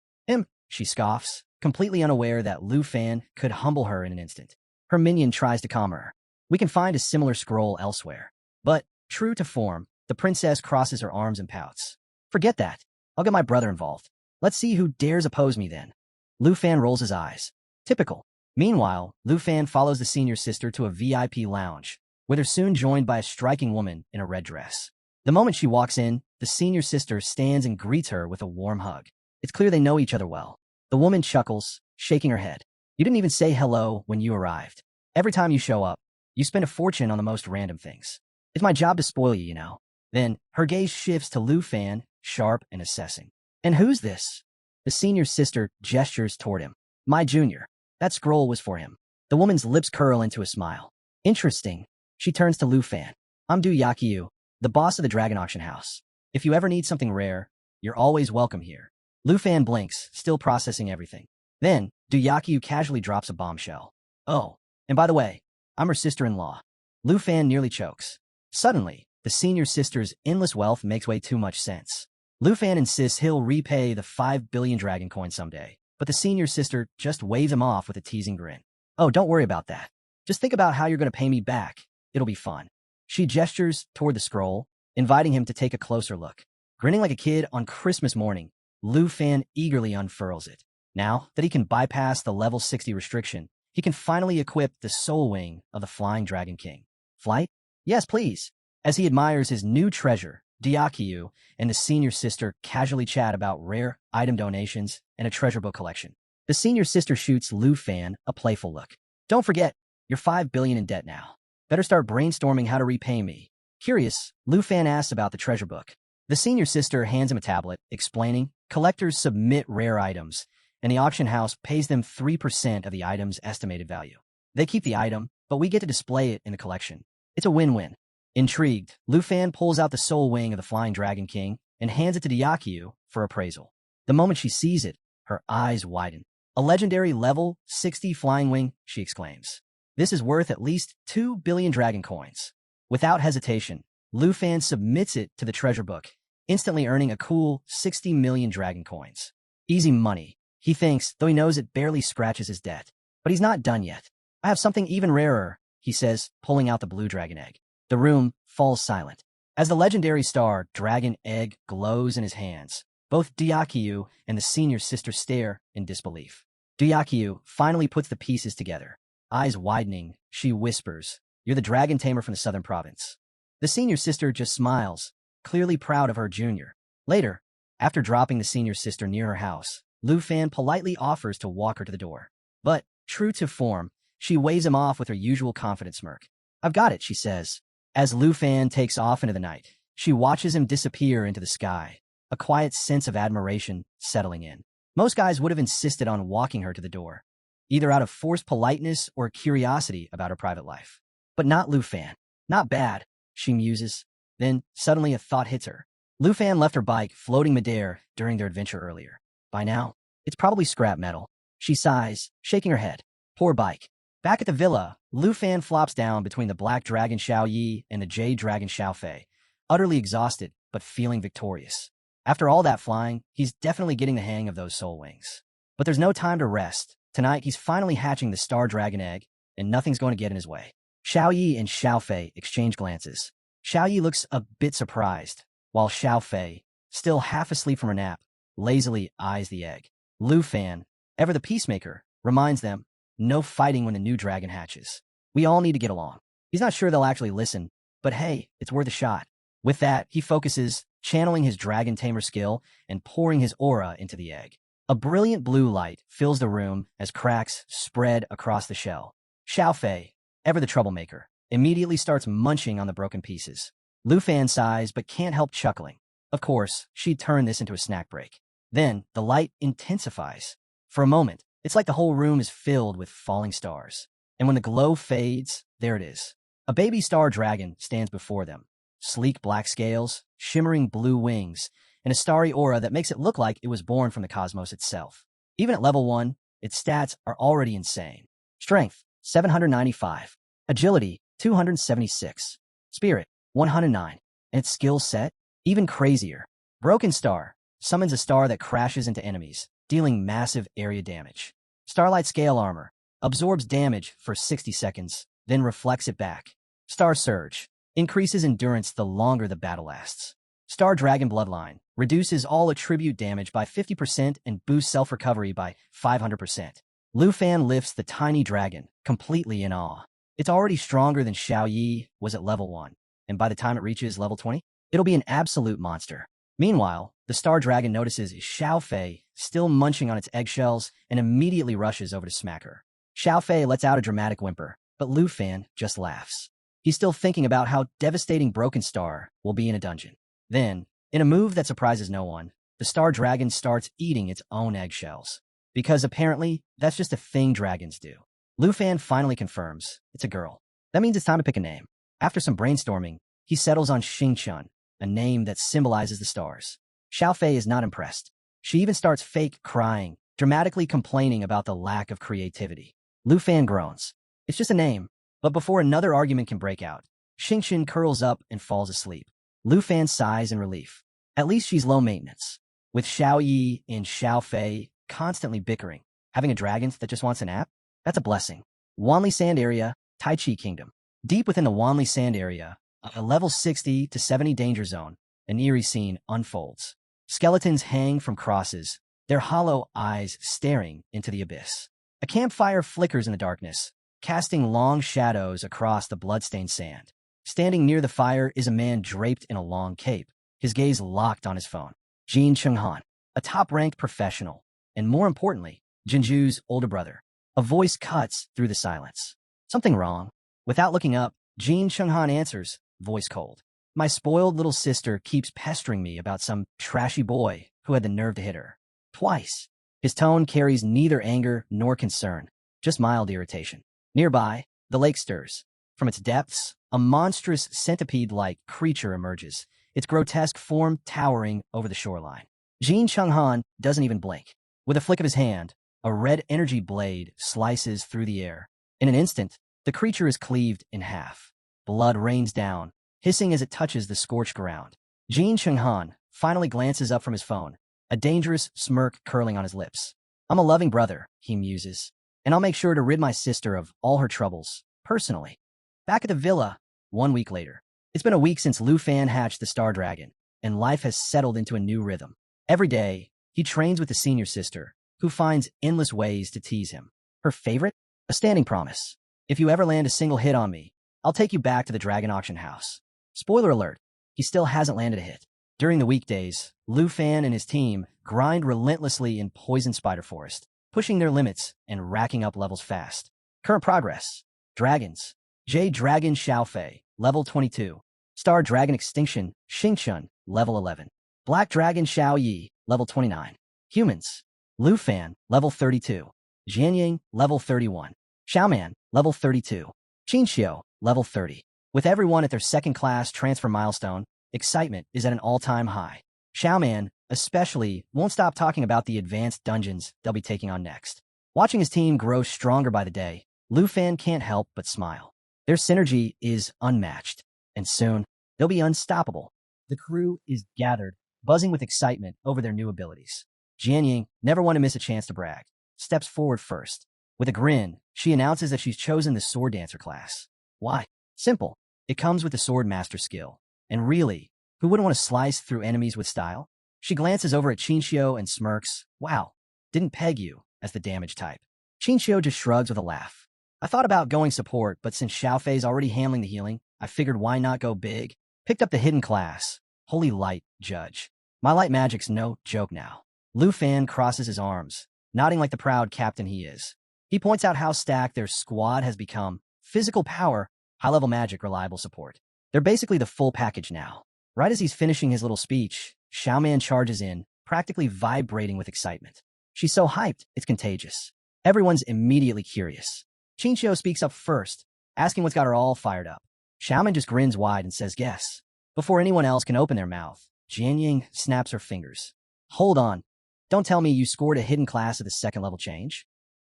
She scoffs, completely unaware that Lufan could humble her in an instant. Her minion tries to calm her. We can find a similar scroll elsewhere. But, true to form, the princess crosses her arms and pouts. Forget that. I'll get my brother involved. Let's see who dares oppose me then. Lufan rolls his eyes. Typical. Meanwhile, Lufan follows the senior sister to a VIP lounge, where they're soon joined by a striking woman in a red dress. The moment she walks in, the senior sister stands and greets her with a warm hug. It's clear they know each other well. The woman chuckles, shaking her head. You didn't even say hello when you arrived. Every time you show up, you spend a fortune on the most random things. It's my job to spoil you, you know. Then, her gaze shifts to Lufan, sharp and assessing. And who's this? The senior sister gestures toward him. My junior. That scroll was for him. The woman's lips curl into a smile. Interesting. She turns to Lufan. I'm Du Yakyu, the boss of the Dragon Auction House. If you ever need something rare, you're always welcome here. Lufan blinks, still processing everything. Then, Du Yakyu casually drops a bombshell. Oh, and by the way, I'm her sister-in-law. Lufan nearly chokes. Suddenly, the senior sister's endless wealth makes way too much sense. Lufan insists he'll repay the 5 billion dragon coins someday, but the senior sister just waves him off with a teasing grin. Oh, don't worry about that. Just think about how you're going to pay me back. It'll be fun. She gestures toward the scroll, inviting him to take a closer look. Grinning like a kid on Christmas morning, Lufan eagerly unfurls it. Now that he can bypass the level 60 restriction, he can finally equip the soul wing of the Flying Dragon King. Flight? Yes, please. As he admires his new treasure, Diakyu and the senior sister casually chat about rare item donations and a treasure book collection. The senior sister shoots Lufan a playful look. Don't forget, you're 5 billion in debt now. Better start brainstorming how to repay me. Curious, Lufan asks about the treasure book. The senior sister hands him a tablet, explaining, collectors submit rare items, and the auction house pays them 3% of the item's estimated value. They keep the item, but we get to display it in the collection. It's a win-win. Intrigued, Lufan pulls out the soul wing of the Flying Dragon King and hands it to Diakyu for appraisal. The moment she sees it, her eyes widen. A legendary level 60 flying wing, she exclaims. This is worth at least 2 billion dragon coins. Without hesitation, Lufan submits it to the treasure book, instantly earning a cool 60 million dragon coins. Easy money, he thinks, though he knows it barely scratches his debt. But he's not done yet. I have something even rarer, he says, pulling out the blue dragon egg. The room falls silent. As the legendary star dragon egg glows in his hands, both Diakyu and the senior sister stare in disbelief. Diakyu finally puts the pieces together. Eyes widening, she whispers, "You're the dragon tamer from the southern province." The senior sister just smiles, clearly proud of her junior. Later, after dropping the senior sister near her house, Lufan politely offers to walk her to the door. But, true to form, she waves him off with her usual confident smirk. "I've got it," she says. As Lufan takes off into the night, she watches him disappear into the sky, a quiet sense of admiration settling in. Most guys would have insisted on walking her to the door, either out of forced politeness or curiosity about her private life. But not Lufan. Not bad, she muses. Then, suddenly a thought hits her. Lufan left her bike floating midair during their adventure earlier. By now, it's probably scrap metal. She sighs, shaking her head. Poor bike. Back at the villa, Lufan flops down between the black dragon Xiao Yi and the jade dragon Xiao Fei, utterly exhausted but feeling victorious. After all that flying, he's definitely getting the hang of those soul wings. But there's no time to rest. Tonight, he's finally hatching the star dragon egg, and nothing's going to get in his way. Xiao Yi and Xiao Fei exchange glances. Xiao Yi looks a bit surprised, while Xiao Fei, still half asleep from her nap, lazily eyes the egg. Lufan, ever the peacemaker, reminds them, no fighting when the new dragon hatches. We all need to get along. He's not sure they'll actually listen, but hey, it's worth a shot. With that, he focuses, channeling his dragon tamer skill and pouring his aura into the egg. A brilliant blue light fills the room as cracks spread across the shell. Xiao Fei, ever the troublemaker, immediately starts munching on the broken pieces. Lufan sighs but can't help chuckling. Of course, she'd turn this into a snack break. Then, the light intensifies. For a moment, it's like the whole room is filled with falling stars. And when the glow fades, there it is. A baby star dragon stands before them. Sleek black scales, shimmering blue wings, and a starry aura that makes it look like it was born from the cosmos itself. Even at level 1, its stats are already insane. Strength, 795. Agility, 276. Spirit, 109. And its skill set, even crazier. Broken Star summons a star that crashes into enemies, dealing massive area damage. Starlight Scale Armor absorbs damage for 60 seconds, then reflects it back. Star Surge increases endurance the longer the battle lasts. Star Dragon Bloodline reduces all attribute damage by 50% and boosts self-recovery by 500%. Lufan lifts the tiny dragon, completely in awe. It's already stronger than Xiao Yi was at level 1, and by the time it reaches level 20, it'll be an absolute monster. Meanwhile, the Star Dragon notices Xiao Fei still munching on its eggshells and immediately rushes over to smack her. Xiao Fei lets out a dramatic whimper, but Lufan just laughs. He's still thinking about how devastating Broken Star will be in a dungeon. Then, in a move that surprises no one, the Star Dragon starts eating its own eggshells. Because apparently, that's just a thing dragons do. Lufan finally confirms it's a girl. That means it's time to pick a name. After some brainstorming, he settles on Xingchun, a name that symbolizes the stars. Xiao Fei is not impressed. She even starts fake crying, dramatically complaining about the lack of creativity. Lufan groans. It's just a name. But before another argument can break out, Xingchun curls up and falls asleep. Lufan sighs in relief. At least she's low maintenance. With Xiao Yi and Xiao Fei constantly bickering, having a dragon that just wants a nap? That's a blessing. Wanli Sand Area, Tai Chi Kingdom. Deep within the Wanli Sand Area, a level 60 to 70 danger zone, an eerie scene unfolds. Skeletons hang from crosses, their hollow eyes staring into the abyss. A campfire flickers in the darkness, casting long shadows across the bloodstained sand. Standing near the fire is a man draped in a long cape, his gaze locked on his phone. Jin Chunghan, a top-ranked professional, and more importantly, Jinju's older brother. A voice cuts through the silence. Something wrong? Without looking up, Jin Chunghan answers, voice cold. My spoiled little sister keeps pestering me about some trashy boy who had the nerve to hit her. Twice. His tone carries neither anger nor concern, just mild irritation. Nearby, the lake stirs. From its depths, a monstrous centipede-like creature emerges, its grotesque form towering over the shoreline. Jin Chunghan doesn't even blink. With a flick of his hand, a red energy blade slices through the air. In an instant, the creature is cleaved in half. Blood rains down, hissing as it touches the scorched ground. Jin Chunghan finally glances up from his phone, a dangerous smirk curling on his lips. I'm a loving brother, he muses, and I'll make sure to rid my sister of all her troubles, personally. Back at the villa, 1 week later. It's been a week since Lufan hatched the Star Dragon, and life has settled into a new rhythm. Every day, he trains with the senior sister, who finds endless ways to tease him. Her favorite? A standing promise. If you ever land a single hit on me, I'll take you back to the Dragon Auction House. Spoiler alert, he still hasn't landed a hit. During the weekdays, Lufan and his team grind relentlessly in Poison Spider Forest, pushing their limits and racking up levels fast. Current progress. Dragons. Jade Dragon Xiaofei, level 22. Star Dragon Extinction, Xingchun, level 11. Black Dragon Xiao Yi, level 29. Humans. Lufan, level 32. Jianying, level 31. Xiaoman, level 32. Qinxiao, level 30. With everyone at their second-class transfer milestone, excitement is at an all-time high. Xiaoman, especially, won't stop talking about the advanced dungeons they'll be taking on next. Watching his team grow stronger by the day, Lufan can't help but smile. Their synergy is unmatched, and soon, they'll be unstoppable. The crew is gathered, buzzing with excitement over their new abilities. Jianying, never one to miss a chance to brag, steps forward first. With a grin, she announces that she's chosen the Sword Dancer class. Why? Simple. It comes with the Sword Master skill. And really, who wouldn't want to slice through enemies with style? She glances over at Qinxiao and smirks. Wow, didn't peg you as the damage type. Qinxiao just shrugs with a laugh. I thought about going support, but since Xiaofei's already handling the healing, I figured why not go big? Picked up the hidden class, Holy Light Judge. My light magic's no joke now. Lufan crosses his arms, nodding like the proud captain he is. He points out how stacked their squad has become. Physical power, high-level magic, reliable support. They're basically the full package now. Right as he's finishing his little speech, Xiaoman charges in, practically vibrating with excitement. She's so hyped, it's contagious. Everyone's immediately curious. Qinxiao speaks up first, asking what's got her all fired up. Xiaoman just grins wide and says yes. Before anyone else can open their mouth, Jianying snaps her fingers. Hold on. Don't tell me you scored a hidden class at the second level change.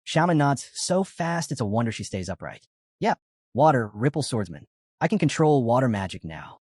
Xiaoman nods so fast it's a wonder she stays upright. Yep, Water, Ripple Swordsman. I can control water magic now.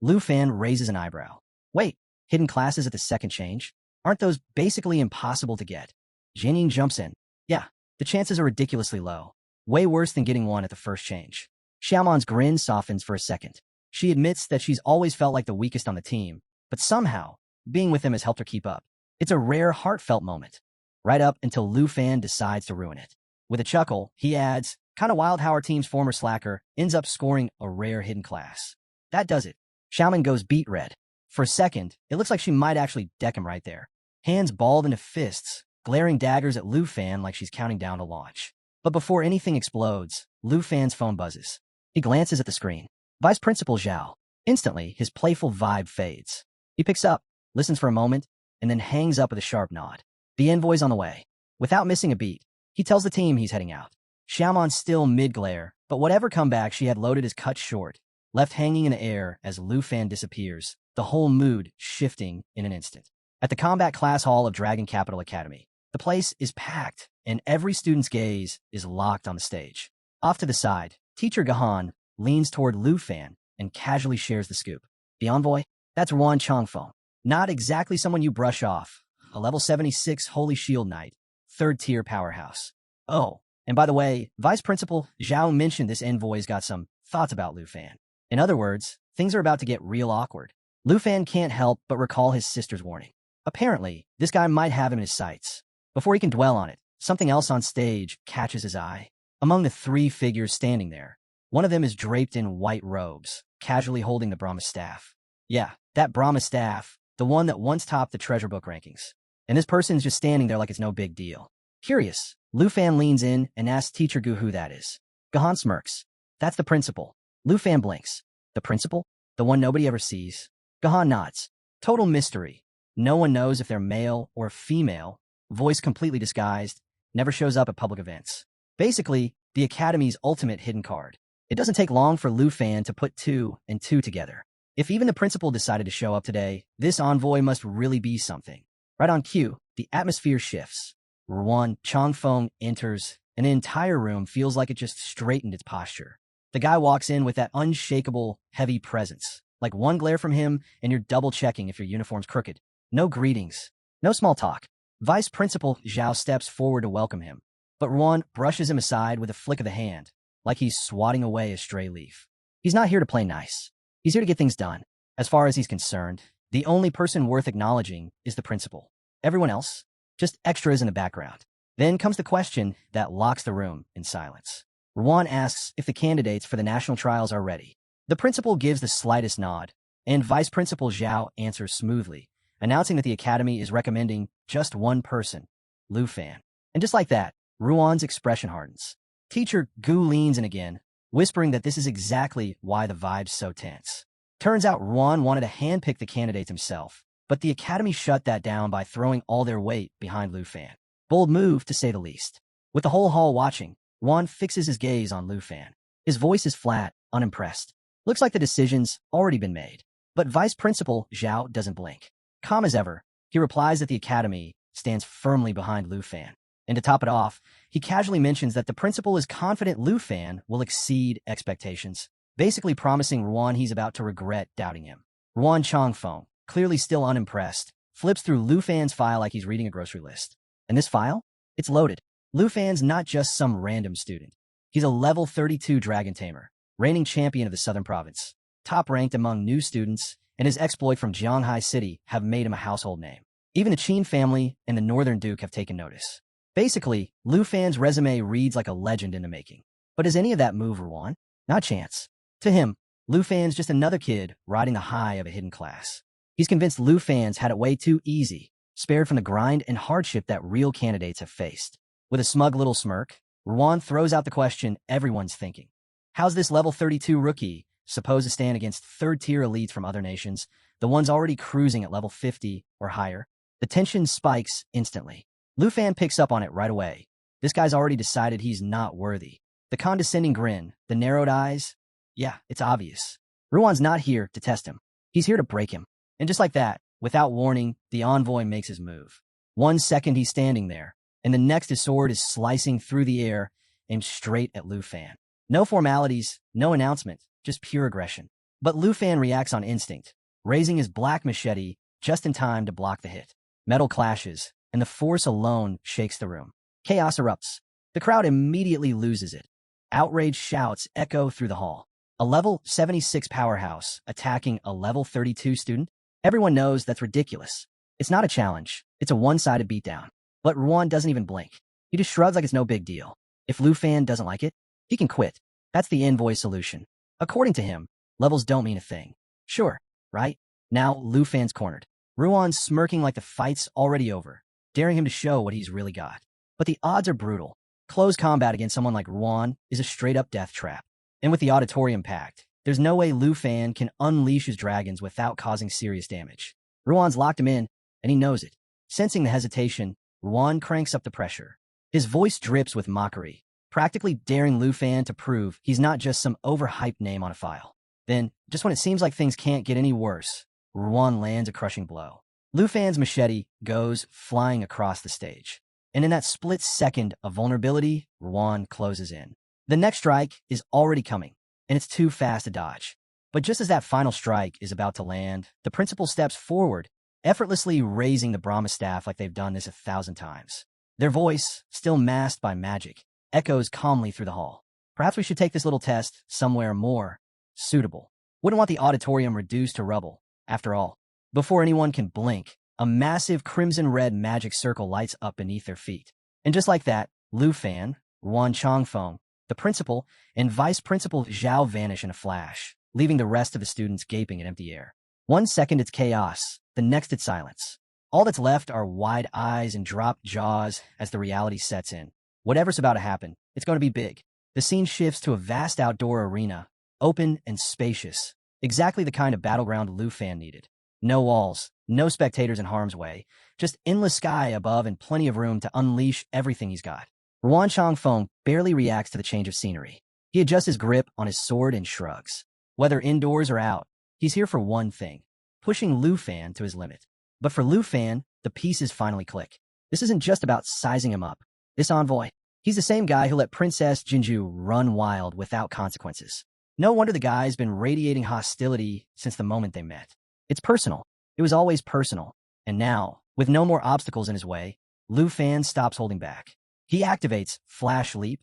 Lufan raises an eyebrow. Wait, hidden classes at the second change? Aren't those basically impossible to get? Jianying jumps in. Yeah, the chances are ridiculously low. Way worse than getting one at the first change. Xiaoman's grin softens for a second. She admits that she's always felt like the weakest on the team, but somehow, being with him has helped her keep up. It's a rare, heartfelt moment. Right up until Lufan decides to ruin it. With a chuckle, he adds, kinda wild how our team's former slacker ends up scoring a rare hidden class. That does it. Xiaoman goes beet red. For a second, it looks like she might actually deck him right there. Hands balled into fists, glaring daggers at Lufan like she's counting down to launch. But before anything explodes, Lufan's phone buzzes. He glances at the screen. Vice Principal Zhao. Instantly, his playful vibe fades. He picks up, listens for a moment, and then hangs up with a sharp nod. The envoy's on the way. Without missing a beat, he tells the team he's heading out. Xiaoman's still mid-glare, but whatever comeback she had loaded is cut short, left hanging in the air as Lufan disappears, the whole mood shifting in an instant. At the Combat Class Hall of Dragon Capital Academy, the place is packed, and every student's gaze is locked on the stage. Off to the side, Teacher Gahan leans toward Lufan and casually shares the scoop. The envoy? That's Ruan Chongfeng. Not exactly someone you brush off. A level 76 Holy Shield Knight, third-tier powerhouse. Oh, and by the way, Vice Principal Zhao mentioned this envoy's got some thoughts about Lufan. In other words, things are about to get real awkward. Lufan can't help but recall his sister's warning. Apparently, this guy might have him in his sights. Before he can dwell on it, something else on stage catches his eye. Among the three figures standing there, one of them is draped in white robes, casually holding the Brahma staff. Yeah, That Brahma staff, the one that once topped the treasure book rankings. And this person's just standing there like it's no big deal. Curious, Lufan leans in and asks Teacher Gu who that is. Gahan smirks. That's the principal. Lufan blinks. The principal? The one nobody ever sees? Gahan nods. Total mystery. No one knows if they're male or female, voice completely disguised, never shows up at public events. Basically, the Academy's ultimate hidden card. It doesn't take long for Lufan to put 2 and 2 together. If even the principal decided to show up today, this envoy must really be something. Right on cue, the atmosphere shifts. Ruan Changfeng enters, and the entire room feels like it just straightened its posture. The guy walks in with that unshakable, heavy presence. Like one glare from him, and you're double-checking if your uniform's crooked. No greetings. No small talk. Vice Principal Xiao steps forward to welcome him, but Ruan brushes him aside with a flick of the hand, like he's swatting away a stray leaf. He's not here to play nice. He's here to get things done. As far as he's concerned, the only person worth acknowledging is the principal. Everyone else, just extras in the background. Then comes the question that locks the room in silence. Ruan asks if the candidates for the national trials are ready. The principal gives the slightest nod, and Vice Principal Xiao answers smoothly, announcing that the Academy is recommending just one person, Lufan. And just like that, Ruan's expression hardens. Teacher Gu leans in again, whispering that this is exactly why the vibe's so tense. Turns out Ruan wanted to handpick the candidates himself, but the Academy shut that down by throwing all their weight behind Lufan. Bold move, to say the least. With the whole hall watching, Ruan fixes his gaze on Lufan. His voice is flat, unimpressed. Looks like the decision's already been made. But Vice Principal Xiao doesn't blink. Calm as ever, he replies that the Academy stands firmly behind Lufan. And to top it off, he casually mentions that the principal is confident Lufan will exceed expectations, basically promising Ruan he's about to regret doubting him. Ruan Changfeng, clearly still unimpressed, flips through Lufan's file like he's reading a grocery list. And this file? It's loaded. Lufan's not just some random student. He's a level 32 Dragon Tamer, reigning champion of the Southern Province, top-ranked among new students, and his exploit from Jianghai City have made him a household name. Even the Qin family and the Northern Duke have taken notice. Basically, Lufan's resume reads like a legend in the making. But does any of that move Ruan? Not a chance. To him, Lufan's just another kid riding the high of a hidden class. He's convinced Lufan's had it way too easy, spared from the grind and hardship that real candidates have faced. With a smug little smirk, Ruan throws out the question everyone's thinking. How's this level 32 rookie supposed to stand against third-tier elites from other nations, the ones already cruising at level 50 or higher? The tension spikes instantly. Lufan picks up on it right away. This guy's already decided he's not worthy. The condescending grin, the narrowed eyes, yeah, it's obvious. Ruan's not here to test him. He's here to break him. And just like that, without warning, the envoy makes his move. 1 second he's standing there, and the next his sword is slicing through the air, aimed straight at Lufan. No formalities, no announcement, just pure aggression. But Lufan reacts on instinct, raising his black machete just in time to block the hit. Metal clashes, and the force alone shakes the room. Chaos erupts. The crowd immediately loses it. Outraged shouts echo through the hall. A level 76 powerhouse attacking a level 32 student? Everyone knows that's ridiculous. It's not a challenge. It's a one-sided beatdown. But Ruan doesn't even blink. He just shrugs like it's no big deal. If Lufan doesn't like it, he can quit. That's the envoy solution. According to him, levels don't mean a thing. Sure, right? Now Lufan's cornered. Ruan's smirking like the fight's already over, daring him to show what he's really got. But the odds are brutal. Close combat against someone like Ruan is a straight-up death trap. And with the Auditorium Pact, there's no way Lufan can unleash his dragons without causing serious damage. Ruan's locked him in, and he knows it. Sensing the hesitation, Ruan cranks up the pressure. His voice drips with mockery, practically daring Lufan to prove he's not just some overhyped name on a file. Then, just when it seems like things can't get any worse, Ruan lands a crushing blow. Lufan's machete goes flying across the stage. And in that split second of vulnerability, Ruan closes in. The next strike is already coming, and it's too fast to dodge. But just as that final strike is about to land, the principal steps forward, effortlessly raising the Brahma staff like they've done this 1,000 times. Their voice, still masked by magic, echoes calmly through the hall. Perhaps we should take this little test somewhere more suitable. Wouldn't want the auditorium reduced to rubble. After all, before anyone can blink, a massive crimson-red magic circle lights up beneath their feet. And just like that, Lufan, Ruan Changfeng, the principal, and Vice Principal Xiao vanish in a flash, leaving the rest of the students gaping at empty air. 1 second it's chaos, the next it's silence. All that's left are wide eyes and dropped jaws as the reality sets in. Whatever's about to happen, it's going to be big. The scene shifts to a vast outdoor arena, open and spacious, exactly the kind of battleground Lufan needed. No walls, no spectators in harm's way, just endless sky above and plenty of room to unleash everything he's got. Ruan Changfeng barely reacts to the change of scenery. He adjusts his grip on his sword and shrugs. Whether indoors or out, he's here for one thing, pushing Lufan to his limit. But for Lufan, the pieces finally click. This isn't just about sizing him up. This envoy, he's the same guy who let Princess Jinju run wild without consequences. No wonder the guy's been radiating hostility since the moment they met. It's personal. It was always personal. And now, with no more obstacles in his way, Lufan stops holding back. He activates Flash Leap,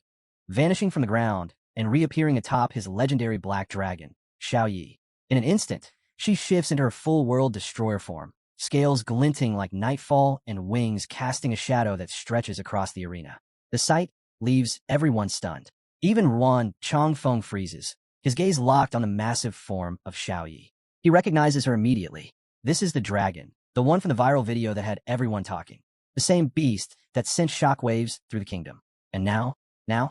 vanishing from the ground and reappearing atop his legendary black dragon, Xiao. In an instant, she shifts into her full-world destroyer form, scales glinting like nightfall and wings casting a shadow that stretches across the arena. The sight leaves everyone stunned. Even Ruan Changfeng freezes, his gaze locked on the massive form of Xiao. He recognizes her immediately. This is the dragon, the one from the viral video that had everyone talking. The same beast that sent shockwaves through the kingdom. And now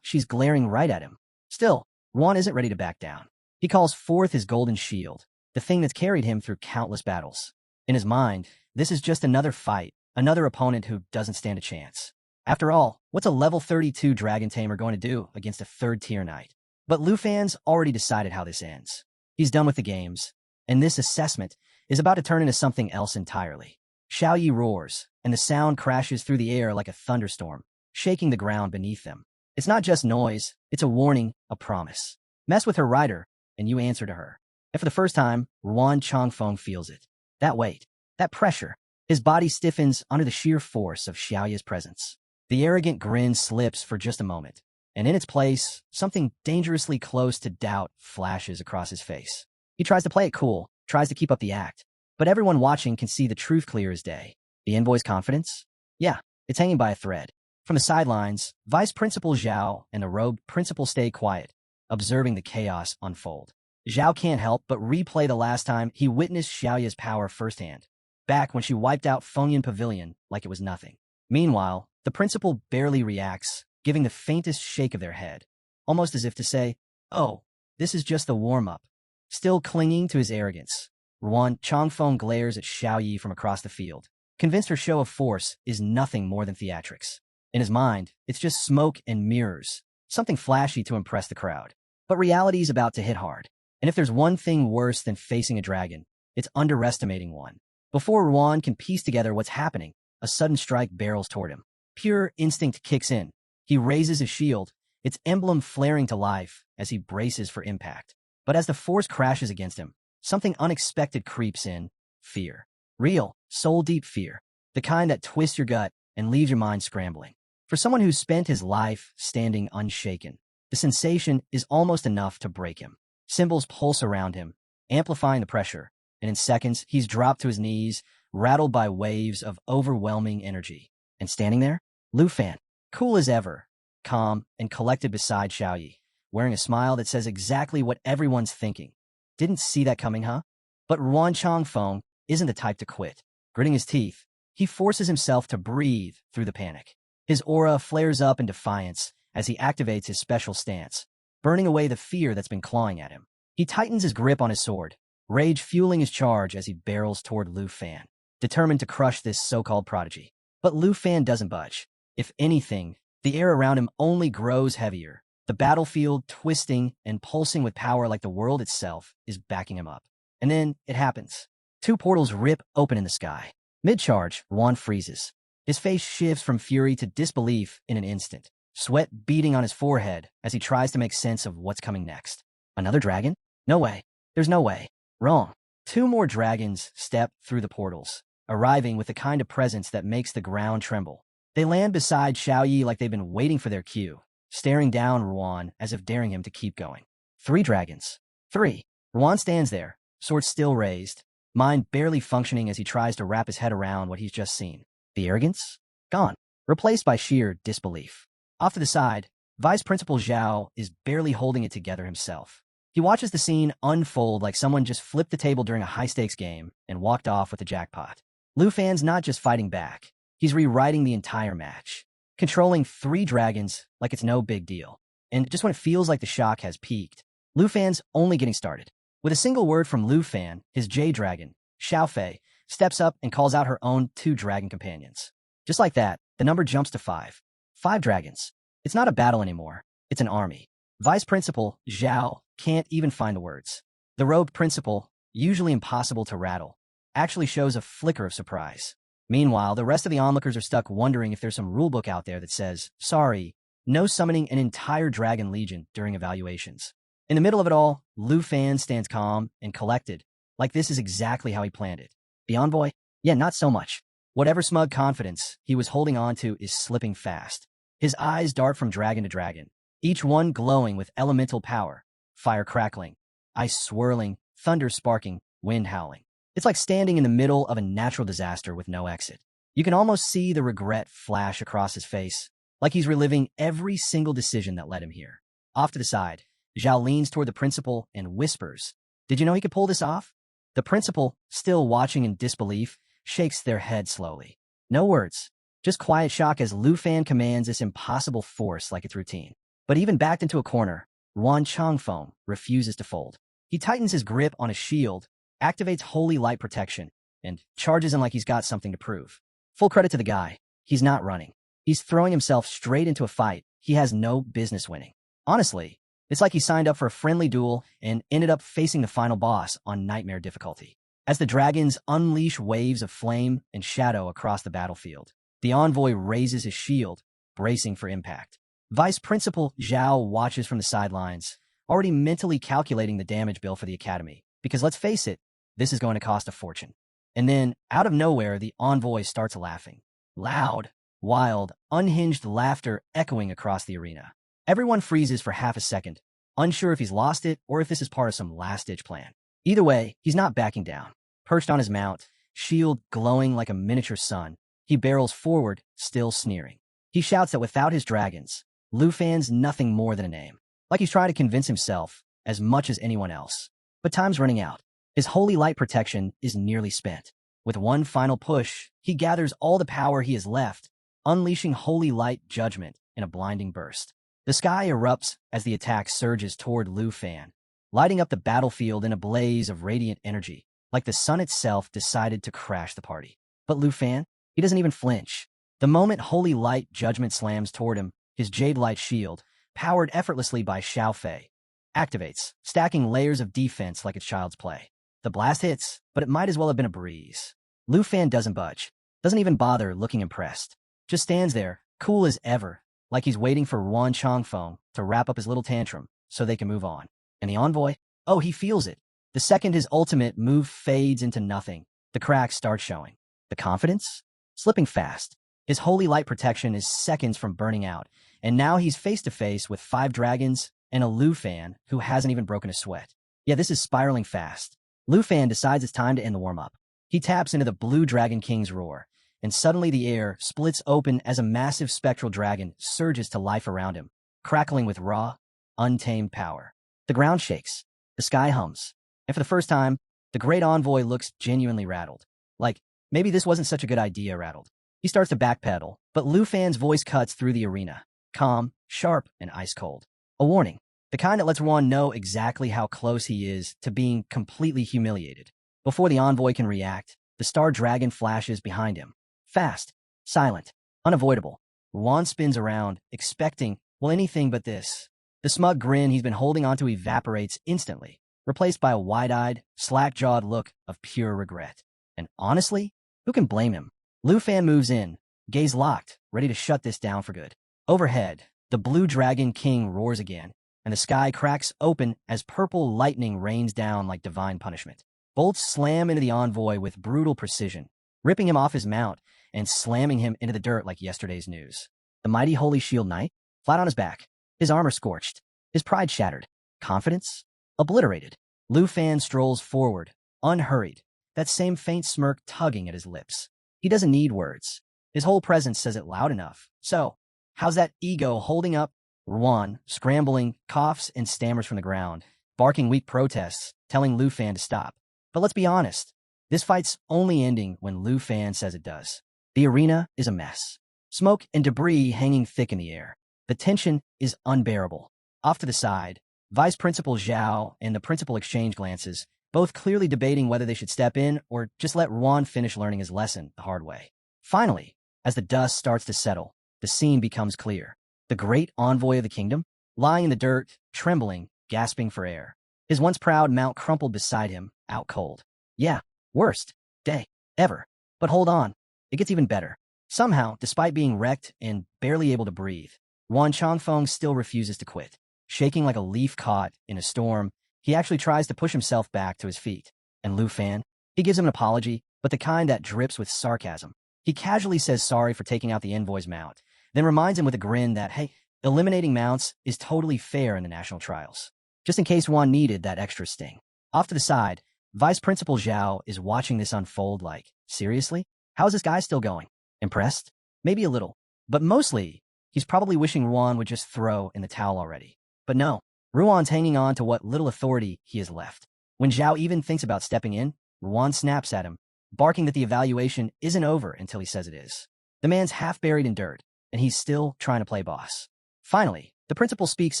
she's glaring right at him. Still, Ruan isn't ready to back down. He calls forth his golden shield, the thing that's carried him through countless battles. In his mind, this is just another fight, another opponent who doesn't stand a chance. After all, what's a level 32 dragon tamer going to do against a third-tier knight? But Lufan's already decided how this ends. He's done with the games, and this assessment is about to turn into something else entirely. Xiao roars, and the sound crashes through the air like a thunderstorm, shaking the ground beneath them. It's not just noise, it's a warning, a promise. Mess with her rider, and you answer to her. And for the first time, Ruan Changfeng feels it. That weight, that pressure. His body stiffens under the sheer force of Xiaoya's presence. The arrogant grin slips for just a moment, and in its place, something dangerously close to doubt flashes across his face. He tries to play it cool, tries to keep up the act, but everyone watching can see the truth clear as day. The envoy's confidence? Yeah, it's hanging by a thread. From the sidelines, Vice Principal Xiao and the robed principal stay quiet, observing the chaos unfold. Xiao can't help but replay the last time he witnessed Xiaoya's power firsthand, back when she wiped out Fengyan Pavilion like it was nothing. Meanwhile, the principal barely reacts, giving the faintest shake of their head, almost as if to say, "Oh, this is just the warm-up." Still clinging to his arrogance, Ruan Changfeng glares at Xiao from across the field, convinced her show of force is nothing more than theatrics. In his mind, it's just smoke and mirrors, something flashy to impress the crowd. But reality's about to hit hard. And if there's one thing worse than facing a dragon, it's underestimating one. Before Ruan can piece together what's happening, a sudden strike barrels toward him. Pure instinct kicks in. He raises his shield, its emblem flaring to life as he braces for impact. But as the force crashes against him, something unexpected creeps in: fear. Real, soul-deep fear. The kind that twists your gut and leaves your mind scrambling. For someone who's spent his life standing unshaken, the sensation is almost enough to break him. Symbols pulse around him, amplifying the pressure, and in seconds, he's dropped to his knees, rattled by waves of overwhelming energy. And standing there, Lufan, cool as ever, calm and collected beside Xiao, wearing a smile that says exactly what everyone's thinking. Didn't see that coming, huh? But Ruan Changfeng isn't the type to quit. Gritting his teeth, he forces himself to breathe through the panic. His aura flares up in defiance as he activates his special stance, burning away the fear that's been clawing at him. He tightens his grip on his sword, rage fueling his charge as he barrels toward Lufan, determined to crush this so-called prodigy. But Lufan doesn't budge. If anything, the air around him only grows heavier. The battlefield, twisting and pulsing with power like the world itself, is backing him up. And then it happens. Two portals rip open in the sky. Mid-charge, Ruan freezes. His face shifts from fury to disbelief in an instant, sweat beading on his forehead as he tries to make sense of what's coming next. Another dragon? No way. There's no way. Wrong. Two more dragons step through the portals, arriving with the kind of presence that makes the ground tremble. They land beside Xiao like they've been waiting for their cue, staring down Ruan as if daring him to keep going. 3 dragons. 3. Ruan stands there, sword still raised, mind barely functioning as he tries to wrap his head around what he's just seen. The arrogance? Gone. Replaced by sheer disbelief. Off to the side, Vice Principal Xiao is barely holding it together himself. He watches the scene unfold like someone just flipped the table during a high-stakes game and walked off with the jackpot. Lufan's not just fighting back. He's rewriting the entire match, controlling 3 dragons like it's no big deal. And just when it feels like the shock has peaked, Lufan's only getting started. With a single word from Lufan, his Jade Dragon, Xiaofei, steps up and calls out her own 2 dragon companions. Just like that, the number jumps to 5. 5 dragons. It's not a battle anymore. It's an army. Vice Principal Xiao can't even find the words. The robed principal, usually impossible to rattle, actually shows a flicker of surprise. Meanwhile, the rest of the onlookers are stuck wondering if there's some rulebook out there that says, sorry, no summoning an entire dragon legion during evaluations. In the middle of it all, Lufan stands calm and collected, like this is exactly how he planned it. The envoy? Yeah, not so much. Whatever smug confidence he was holding on to is slipping fast. His eyes dart from dragon to dragon, each one glowing with elemental power, fire crackling, ice swirling, thunder sparking, wind howling. It's like standing in the middle of a natural disaster with no exit. You can almost see the regret flash across his face, like he's reliving every single decision that led him here. Off to the side, Zhao leans toward the principal and whispers, "Did you know he could pull this off?" The principal, still watching in disbelief, shakes their head slowly. No words, just quiet shock as Lufan commands this impossible force like it's routine. But even backed into a corner, Yuan Changfeng refuses to fold. He tightens his grip on his shield, activates Holy Light Protection, and charges in like he's got something to prove. Full credit to the guy. He's not running. He's throwing himself straight into a fight he has no business winning. Honestly, it's like he signed up for a friendly duel and ended up facing the final boss on nightmare difficulty. As the dragons unleash waves of flame and shadow across the battlefield, the envoy raises his shield, bracing for impact. Vice Principal Zhao watches from the sidelines, already mentally calculating the damage bill for the academy, because let's face it, this is going to cost a fortune. And then, out of nowhere, the envoy starts laughing. Loud, wild, unhinged laughter echoing across the arena. Everyone freezes for half a second, unsure if he's lost it or if this is part of some last-ditch plan. Either way, he's not backing down. Perched on his mount, shield glowing like a miniature sun, he barrels forward, still sneering. He shouts that without his dragons, Lufan's nothing more than a name, like he's trying to convince himself as much as anyone else. But time's running out. His Holy Light Protection is nearly spent. With one final push, he gathers all the power he has left, unleashing Holy Light Judgment in a blinding burst. The sky erupts as the attack surges toward Lufan, lighting up the battlefield in a blaze of radiant energy, like the sun itself decided to crash the party. But Lufan, he doesn't even flinch. The moment Holy Light Judgment slams toward him, his Jade Light Shield, powered effortlessly by Xiaofei, activates, stacking layers of defense like it's child's play. The blast hits, but it might as well have been a breeze. Lufan doesn't budge, doesn't even bother looking impressed. Just stands there, cool as ever, like he's waiting for Yuan Changfeng to wrap up his little tantrum so they can move on. And the envoy? Oh, he feels it. The second his ultimate move fades into nothing, the cracks start showing. The confidence? Slipping fast. His Holy Light Protection is seconds from burning out, and now he's face-to-face with 5 dragons and a Lufan who hasn't even broken a sweat. Yeah, this is spiraling fast. Lufan decides it's time to end the warm-up. He taps into the Blue Dragon King's roar, and suddenly the air splits open as a massive spectral dragon surges to life around him, crackling with raw, untamed power. The ground shakes. The sky hums. And for the first time, the great envoy looks genuinely rattled. Like, maybe this wasn't such a good idea rattled. He starts to backpedal, but Lufan's voice cuts through the arena. Calm, sharp, and ice-cold. A warning. The kind that lets Yuan know exactly how close he is to being completely humiliated. Before the envoy can react, the star dragon flashes behind him. Fast, silent, unavoidable. Yuan spins around, expecting, well, anything but this. The smug grin he's been holding onto evaporates instantly, replaced by a wide-eyed, slack-jawed look of pure regret. And honestly, who can blame him? Lufan moves in, gaze locked, ready to shut this down for good. Overhead, the Blue Dragon King roars again, and the sky cracks open as purple lightning rains down like divine punishment. Bolts slam into the envoy with brutal precision, ripping him off his mount and slamming him into the dirt like yesterday's news. The mighty Holy Shield Knight, flat on his back, his armor scorched, his pride shattered, confidence obliterated. Lufan strolls forward, unhurried, that same faint smirk tugging at his lips. He doesn't need words. His whole presence says it loud enough. So, how's that ego holding up? Yuan, scrambling, coughs and stammers from the ground, barking weak protests, telling Lufan to stop. But let's be honest, this fight's only ending when Lufan says it does. The arena is a mess. Smoke and debris hanging thick in the air. The tension is unbearable. Off to the side, Vice Principal Xiao and the principal exchange glances, both clearly debating whether they should step in or just let Ruan finish learning his lesson the hard way. Finally, as the dust starts to settle, the scene becomes clear. The great envoy of the kingdom, lying in the dirt, trembling, gasping for air. His once proud mount crumpled beside him, out cold. Yeah, worst day ever. But hold on, it gets even better. Somehow, despite being wrecked and barely able to breathe, Wan Changfeng still refuses to quit. Shaking like a leaf caught in a storm, he actually tries to push himself back to his feet. And Lufan, he gives him an apology, but the kind that drips with sarcasm. He casually says sorry for taking out the envoy's mount, then reminds him with a grin that, hey, eliminating mounts is totally fair in the national trials. Just in case Wan needed that extra sting. Off to the side, Vice Principal Xiao is watching this unfold like, seriously? How is this guy still going? Impressed? Maybe a little. But mostly, he's probably wishing Ruan would just throw in the towel already. But no, Ruan's hanging on to what little authority he has left. When Xiao even thinks about stepping in, Ruan snaps at him, barking that the evaluation isn't over until he says it is. The man's half buried in dirt, and he's still trying to play boss. Finally, the principal speaks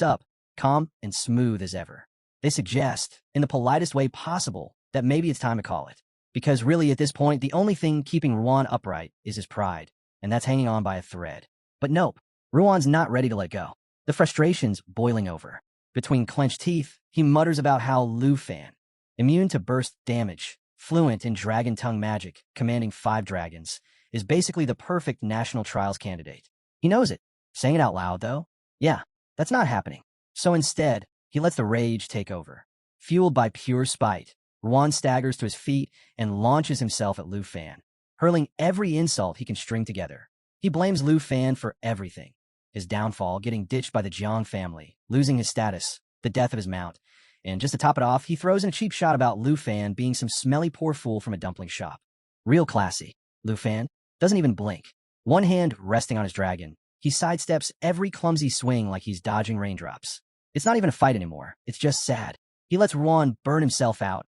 up, calm and smooth as ever. They suggest, in the politest way possible, that maybe it's time to call it. Because really at this point, the only thing keeping Ruan upright is his pride, and that's hanging on by a thread. But nope, Ruan's not ready to let go. The frustration's boiling over. Between clenched teeth, he mutters about how Lufan, immune to burst damage, fluent in dragon tongue magic, commanding 5 dragons, is basically the perfect national trials candidate. He knows it. Saying it out loud, though? Yeah, that's not happening. So instead, he lets the rage take over. Fueled by pure spite, Ruan staggers to his feet and launches himself at Lufan, hurling every insult he can string together. He blames Lufan for everything. His downfall, getting ditched by the Jiang family, losing his status, the death of his mount, and just to top it off, he throws in a cheap shot about Lufan being some smelly poor fool from a dumpling shop. Real classy. Lufan doesn't even blink. One hand resting on his dragon, he sidesteps every clumsy swing like he's dodging raindrops. It's not even a fight anymore. It's just sad. He lets Ruan burn himself out,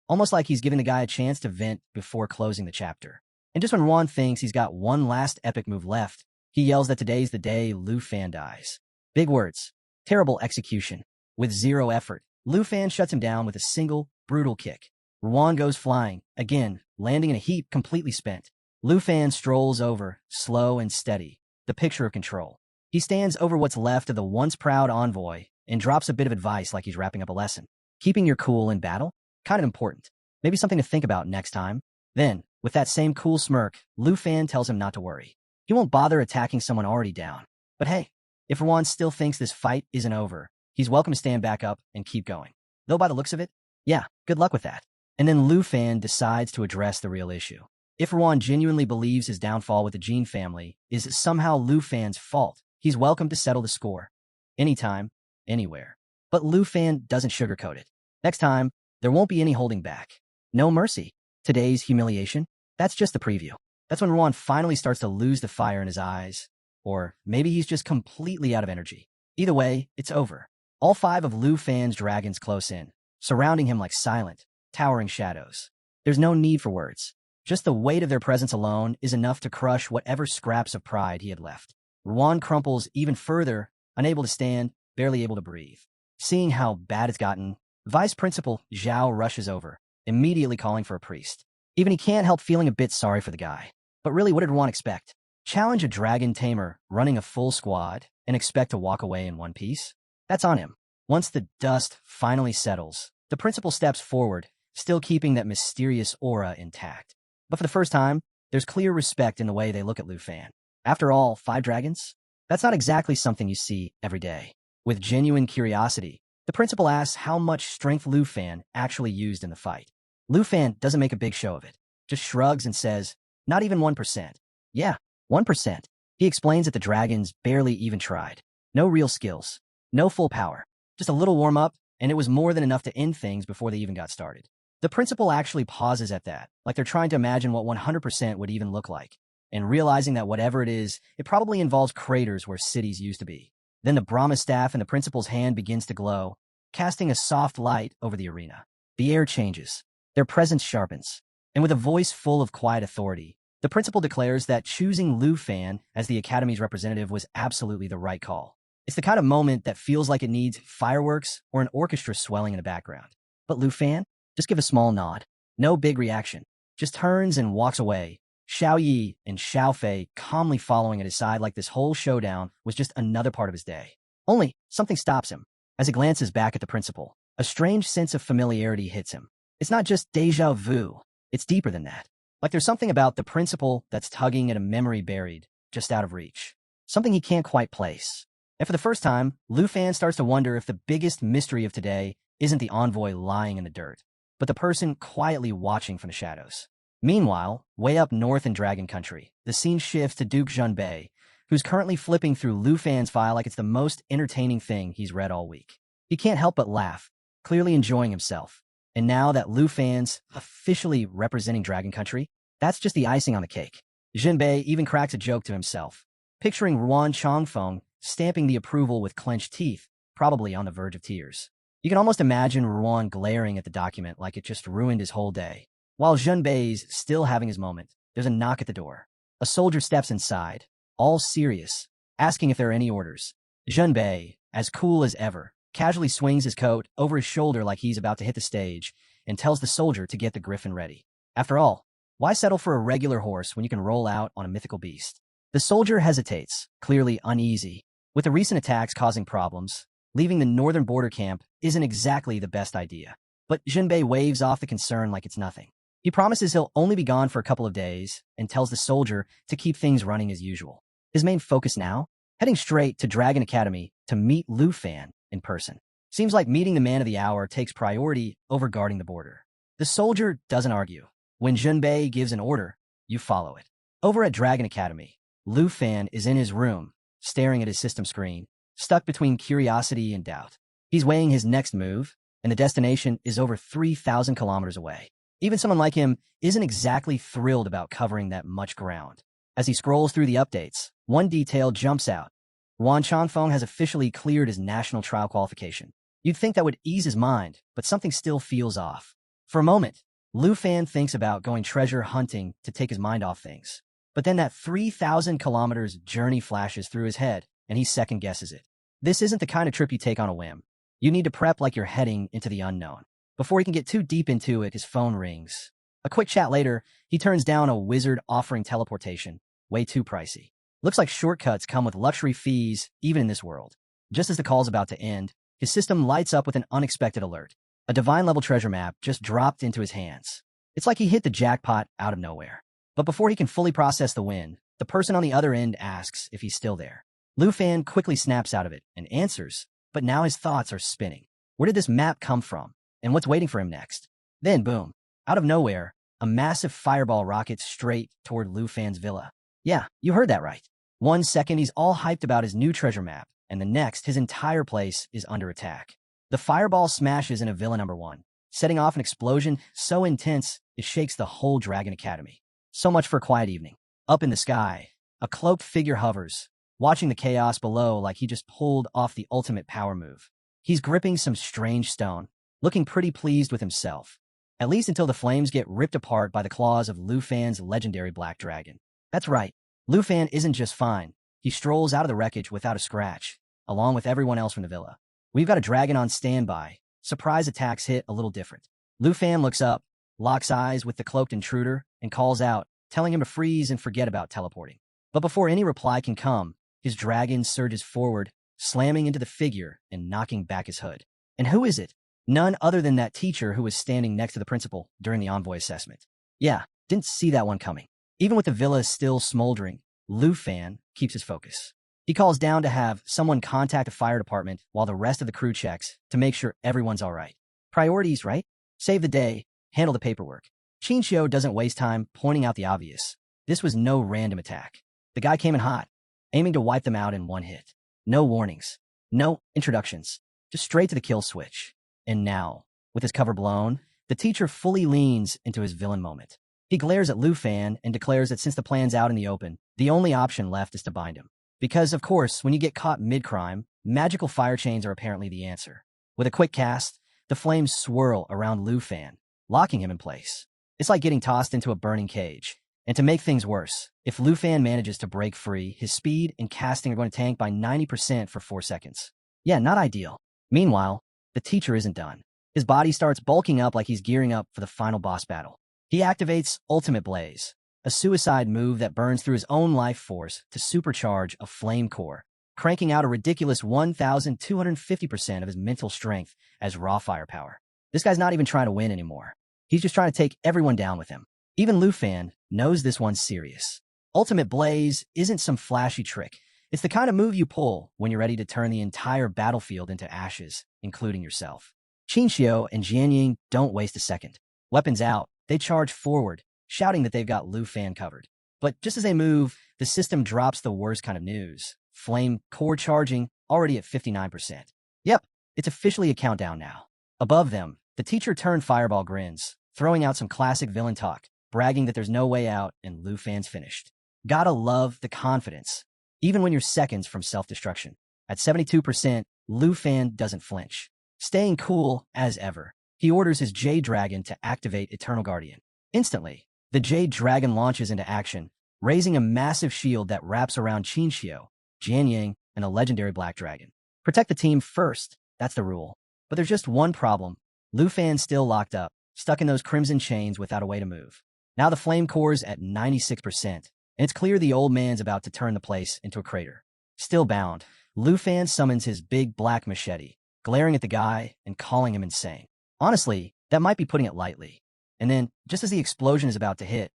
almost like he's giving the guy a chance to vent before closing the chapter. And just when Ruan thinks he's got one last epic move left, he yells that today's the day Lufan dies. Big words. Terrible execution. With zero effort, Lufan shuts him down with a single, brutal kick. Ruan goes flying, again, landing in a heap completely spent. Lufan strolls over, slow and steady, the picture of control. He stands over what's left of the once proud envoy and drops a bit of advice like he's wrapping up a lesson. Keeping your cool in battle? Kind of important. Maybe something to think about next time. Then, with that same cool smirk, Lufan tells him not to worry. He won't bother attacking someone already down. But hey, if Ruan still thinks this fight isn't over, he's welcome to stand back up and keep going. Though by the looks of it, yeah, good luck with that. And then Lufan decides to address the real issue. If Ruan genuinely believes his downfall with the Qin family is somehow Lufan's fault, he's welcome to settle the score. Anytime, anywhere. But Lufan doesn't sugarcoat it. Next time, there won't be any holding back. No mercy. Today's humiliation? That's just the preview. That's when Ruan finally starts to lose the fire in his eyes. Or maybe he's just completely out of energy. Either way, it's over. All 5 of Lufan's dragons close in, surrounding him like silent, towering shadows. There's no need for words. Just the weight of their presence alone is enough to crush whatever scraps of pride he had left. Ruan crumples even further, unable to stand, barely able to breathe. Seeing how bad it's gotten, Vice Principal Xiao rushes over, immediately calling for a priest. Even he can't help feeling a bit sorry for the guy. But really, what did Ruan expect? Challenge a dragon tamer running a full squad and expect to walk away in one piece? That's on him. Once the dust finally settles, the principal steps forward, still keeping that mysterious aura intact. But for the first time, there's clear respect in the way they look at Lufan. After all, 5 dragons? That's not exactly something you see every day. With genuine curiosity, the principal asks how much strength Lufan actually used in the fight. Lufan doesn't make a big show of it, just shrugs and says, not even 1%. Yeah, 1%. He explains that the dragons barely even tried. No real skills. No full power. Just a little warm-up, and it was more than enough to end things before they even got started. The principal actually pauses at that, like they're trying to imagine what 100% would even look like, and realizing that whatever it is, it probably involves craters where cities used to be. Then the Brahma staff in the principal's hand begins to glow, casting a soft light over the arena. The air changes. Their presence sharpens. And with a voice full of quiet authority, the principal declares that choosing Lufan as the Academy's representative was absolutely the right call. It's the kind of moment that feels like it needs fireworks or an orchestra swelling in the background. But Lufan just give a small nod. No big reaction. Just turns and walks away. Xiao Yi and Xiao Fei calmly following at his side like this whole showdown was just another part of his day. Only, something stops him. As he glances back at the principal, a strange sense of familiarity hits him. It's not just déjà vu. It's deeper than that. Like there's something about the principal that's tugging at a memory buried, just out of reach. Something he can't quite place. And for the first time, Lufan starts to wonder if the biggest mystery of today isn't the envoy lying in the dirt, but the person quietly watching from the shadows. Meanwhile, way up north in Dragon Country, the scene shifts to Duke Junbei, who's currently flipping through Lufan's file like it's the most entertaining thing he's read all week. He can't help but laugh, clearly enjoying himself. And now that Lufan's officially representing Dragon Country, that's just the icing on the cake. Junbei even cracks a joke to himself, picturing Ruan Changfeng stamping the approval with clenched teeth, probably on the verge of tears. You can almost imagine Ruan glaring at the document like it just ruined his whole day. While Junbei's still having his moment, there's a knock at the door. A soldier steps inside, all serious, asking if there are any orders. Junbei, as cool as ever, casually swings his coat over his shoulder like he's about to hit the stage and tells the soldier to get the griffin ready. After all, why settle for a regular horse when you can roll out on a mythical beast? The soldier hesitates, clearly uneasy. With the recent attacks causing problems, leaving the northern border camp isn't exactly the best idea. But Junbei waves off the concern like it's nothing. He promises he'll only be gone for a couple of days and tells the soldier to keep things running as usual. His main focus now? Heading straight to Dragon Academy to meet Lufan in person. Seems like meeting the man of the hour takes priority over guarding the border. The soldier doesn't argue. When Junbei gives an order, you follow it. Over at Dragon Academy, Lufan is in his room, staring at his system screen, stuck between curiosity and doubt. He's weighing his next move, and the destination is over 3,000 kilometers away. Even someone like him isn't exactly thrilled about covering that much ground. As he scrolls through the updates, one detail jumps out. Ruan Changfeng has officially cleared his national trial qualification. You'd think that would ease his mind, but something still feels off. For a moment, Lufan thinks about going treasure hunting to take his mind off things. But then that 3,000 kilometers journey flashes through his head, and he second-guesses it. This isn't the kind of trip you take on a whim. You need to prep like you're heading into the unknown. Before he can get too deep into it, his phone rings. A quick chat later, he turns down a wizard offering teleportation. Way too pricey. Looks like shortcuts come with luxury fees, even in this world. Just as the call's about to end, his system lights up with an unexpected alert. A divine-level treasure map just dropped into his hands. It's like he hit the jackpot out of nowhere. But before he can fully process the win, the person on the other end asks if he's still there. Lufan quickly snaps out of it and answers, but now his thoughts are spinning. Where did this map come from? And what's waiting for him next? Then, boom, out of nowhere, a massive fireball rockets straight toward Lufan's villa. Yeah, you heard that right. 1 second, he's all hyped about his new treasure map, and the next, his entire place is under attack. The fireball smashes into Villa Number 1, setting off an explosion so intense it shakes the whole Dragon Academy. So much for a quiet evening. Up in the sky, a cloaked figure hovers, watching the chaos below like he just pulled off the ultimate power move. He's gripping some strange stone, looking pretty pleased with himself. At least until the flames get ripped apart by the claws of Lufan's legendary black dragon. That's right, Lufan isn't just fine. He strolls out of the wreckage without a scratch, along with everyone else from the villa. We've got a dragon on standby. Surprise attacks hit a little different. Lufan looks up, locks eyes with the cloaked intruder, and calls out, telling him to freeze and forget about teleporting. But before any reply can come, his dragon surges forward, slamming into the figure and knocking back his hood. And who is it? None other than that teacher who was standing next to the principal during the envoy assessment. Yeah, didn't see that one coming. Even with the villa still smoldering, Lufan keeps his focus. He calls down to have someone contact the fire department while the rest of the crew checks to make sure everyone's all right. Priorities, right? Save the day, handle the paperwork. Xiao doesn't waste time pointing out the obvious. This was no random attack. The guy came in hot, aiming to wipe them out in one hit. No warnings, no introductions, just straight to the kill switch. And now, with his cover blown, the teacher fully leans into his villain moment. He glares at Lufan and declares that since the plan's out in the open, the only option left is to bind him. Because, of course, when you get caught mid-crime, magical fire chains are apparently the answer. With a quick cast, the flames swirl around Lufan, locking him in place. It's like getting tossed into a burning cage. And to make things worse, if Lufan manages to break free, his speed and casting are going to tank by 90% for 4 seconds. Yeah, not ideal. Meanwhile, the teacher isn't done. His body starts bulking up like he's gearing up for the final boss battle. He activates Ultimate Blaze, a suicide move that burns through his own life force to supercharge a flame core, cranking out a ridiculous 1,250% of his mental strength as raw firepower. This guy's not even trying to win anymore. He's just trying to take everyone down with him. Even Lufan knows this one's serious. Ultimate Blaze isn't some flashy trick. It's the kind of move you pull when you're ready to turn the entire battlefield into ashes, including yourself. Xiao and Jianying don't waste a second. Weapons out, they charge forward, shouting that they've got Lufan covered. But just as they move, the system drops the worst kind of news. Flame core charging, already at 59%. Yep, it's officially a countdown now. Above them, the teacher turned fireball grins, throwing out some classic villain talk, bragging that there's no way out and Lufan's finished. Gotta love the confidence, even when you're seconds from self-destruction. At 72%, Lufan doesn't flinch. Staying cool as ever, he orders his Jade Dragon to activate Eternal Guardian. Instantly, the Jade Dragon launches into action, raising a massive shield that wraps around Xiao, Jianying, and a legendary Black Dragon. Protect the team first, that's the rule. But there's just one problem. Lufan's still locked up, stuck in those crimson chains without a way to move. Now the flame core's at 96%, and it's clear the old man's about to turn the place into a crater. Still bound, Lufan summons his big black machete, glaring at the guy and calling him insane. Honestly, that might be putting it lightly. And then, just as the explosion is about to hit,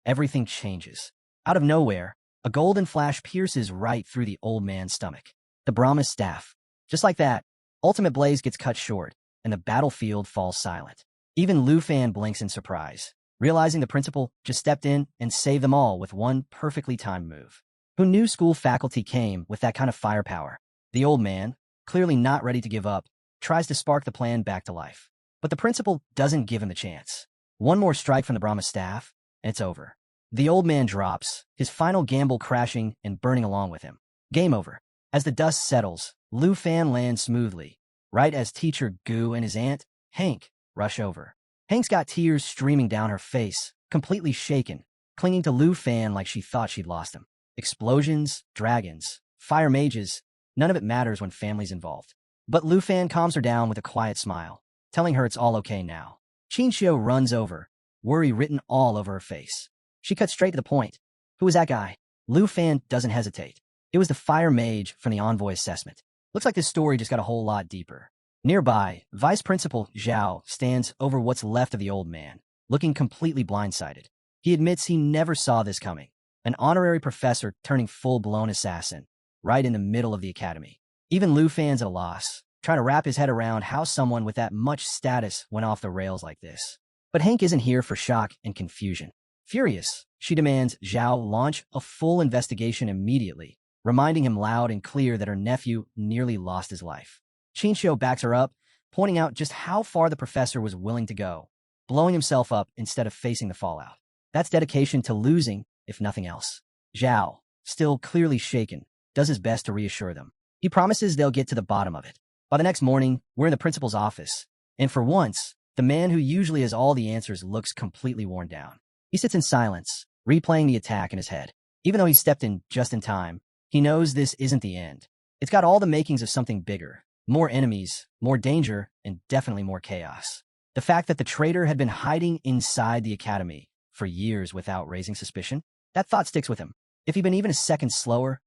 everything changes. Out of nowhere, a golden flash pierces right through the old man's stomach. The Brahma's staff. Just like that, Ultimate Blaze gets cut short, and the battlefield falls silent. Even Lufan blinks in surprise, realizing the principal just stepped in and saved them all with one perfectly timed move. Who knew school faculty came with that kind of firepower? The old man, clearly not ready to give up, tries to spark the plan back to life. But the principal doesn't give him the chance. One more strike from the Brahma staff, and it's over. The old man drops, his final gamble crashing and burning along with him. Game over. As the dust settles, Lufan lands smoothly, right as teacher Gu and his aunt, Hank, rush over. Hank's got tears streaming down her face, completely shaken, clinging to Lufan like she thought she'd lost him. Explosions, dragons, fire mages, none of it matters when family's involved. But Lufan calms her down with a quiet smile, telling her it's all okay now. Xiao runs over, worry written all over her face. She cuts straight to the point. Who was that guy? Lufan doesn't hesitate. It was the fire mage from the envoy assessment. Looks like this story just got a whole lot deeper. Nearby, Vice Principal Xiao stands over what's left of the old man, looking completely blindsided. He admits he never saw this coming. An honorary professor turning full-blown assassin, right in the middle of the academy. Even Lufan's at a loss, trying to wrap his head around how someone with that much status went off the rails like this. But Hank isn't here for shock and confusion. Furious, she demands Xiao launch a full investigation immediately, reminding him loud and clear that her nephew nearly lost his life. Xiao backs her up, pointing out just how far the professor was willing to go, blowing himself up instead of facing the fallout. That's dedication to losing, if nothing else. Xiao, still clearly shaken, does his best to reassure them. He promises they'll get to the bottom of it. By the next morning, we're in the principal's office, and for once, the man who usually has all the answers looks completely worn down. He sits in silence, replaying the attack in his head. Even though he stepped in just in time, he knows this isn't the end. It's got all the makings of something bigger. More enemies, more danger, and definitely more chaos. The fact that the traitor had been hiding inside the academy for years without raising suspicion, that thought sticks with him. If he'd been even a second slower,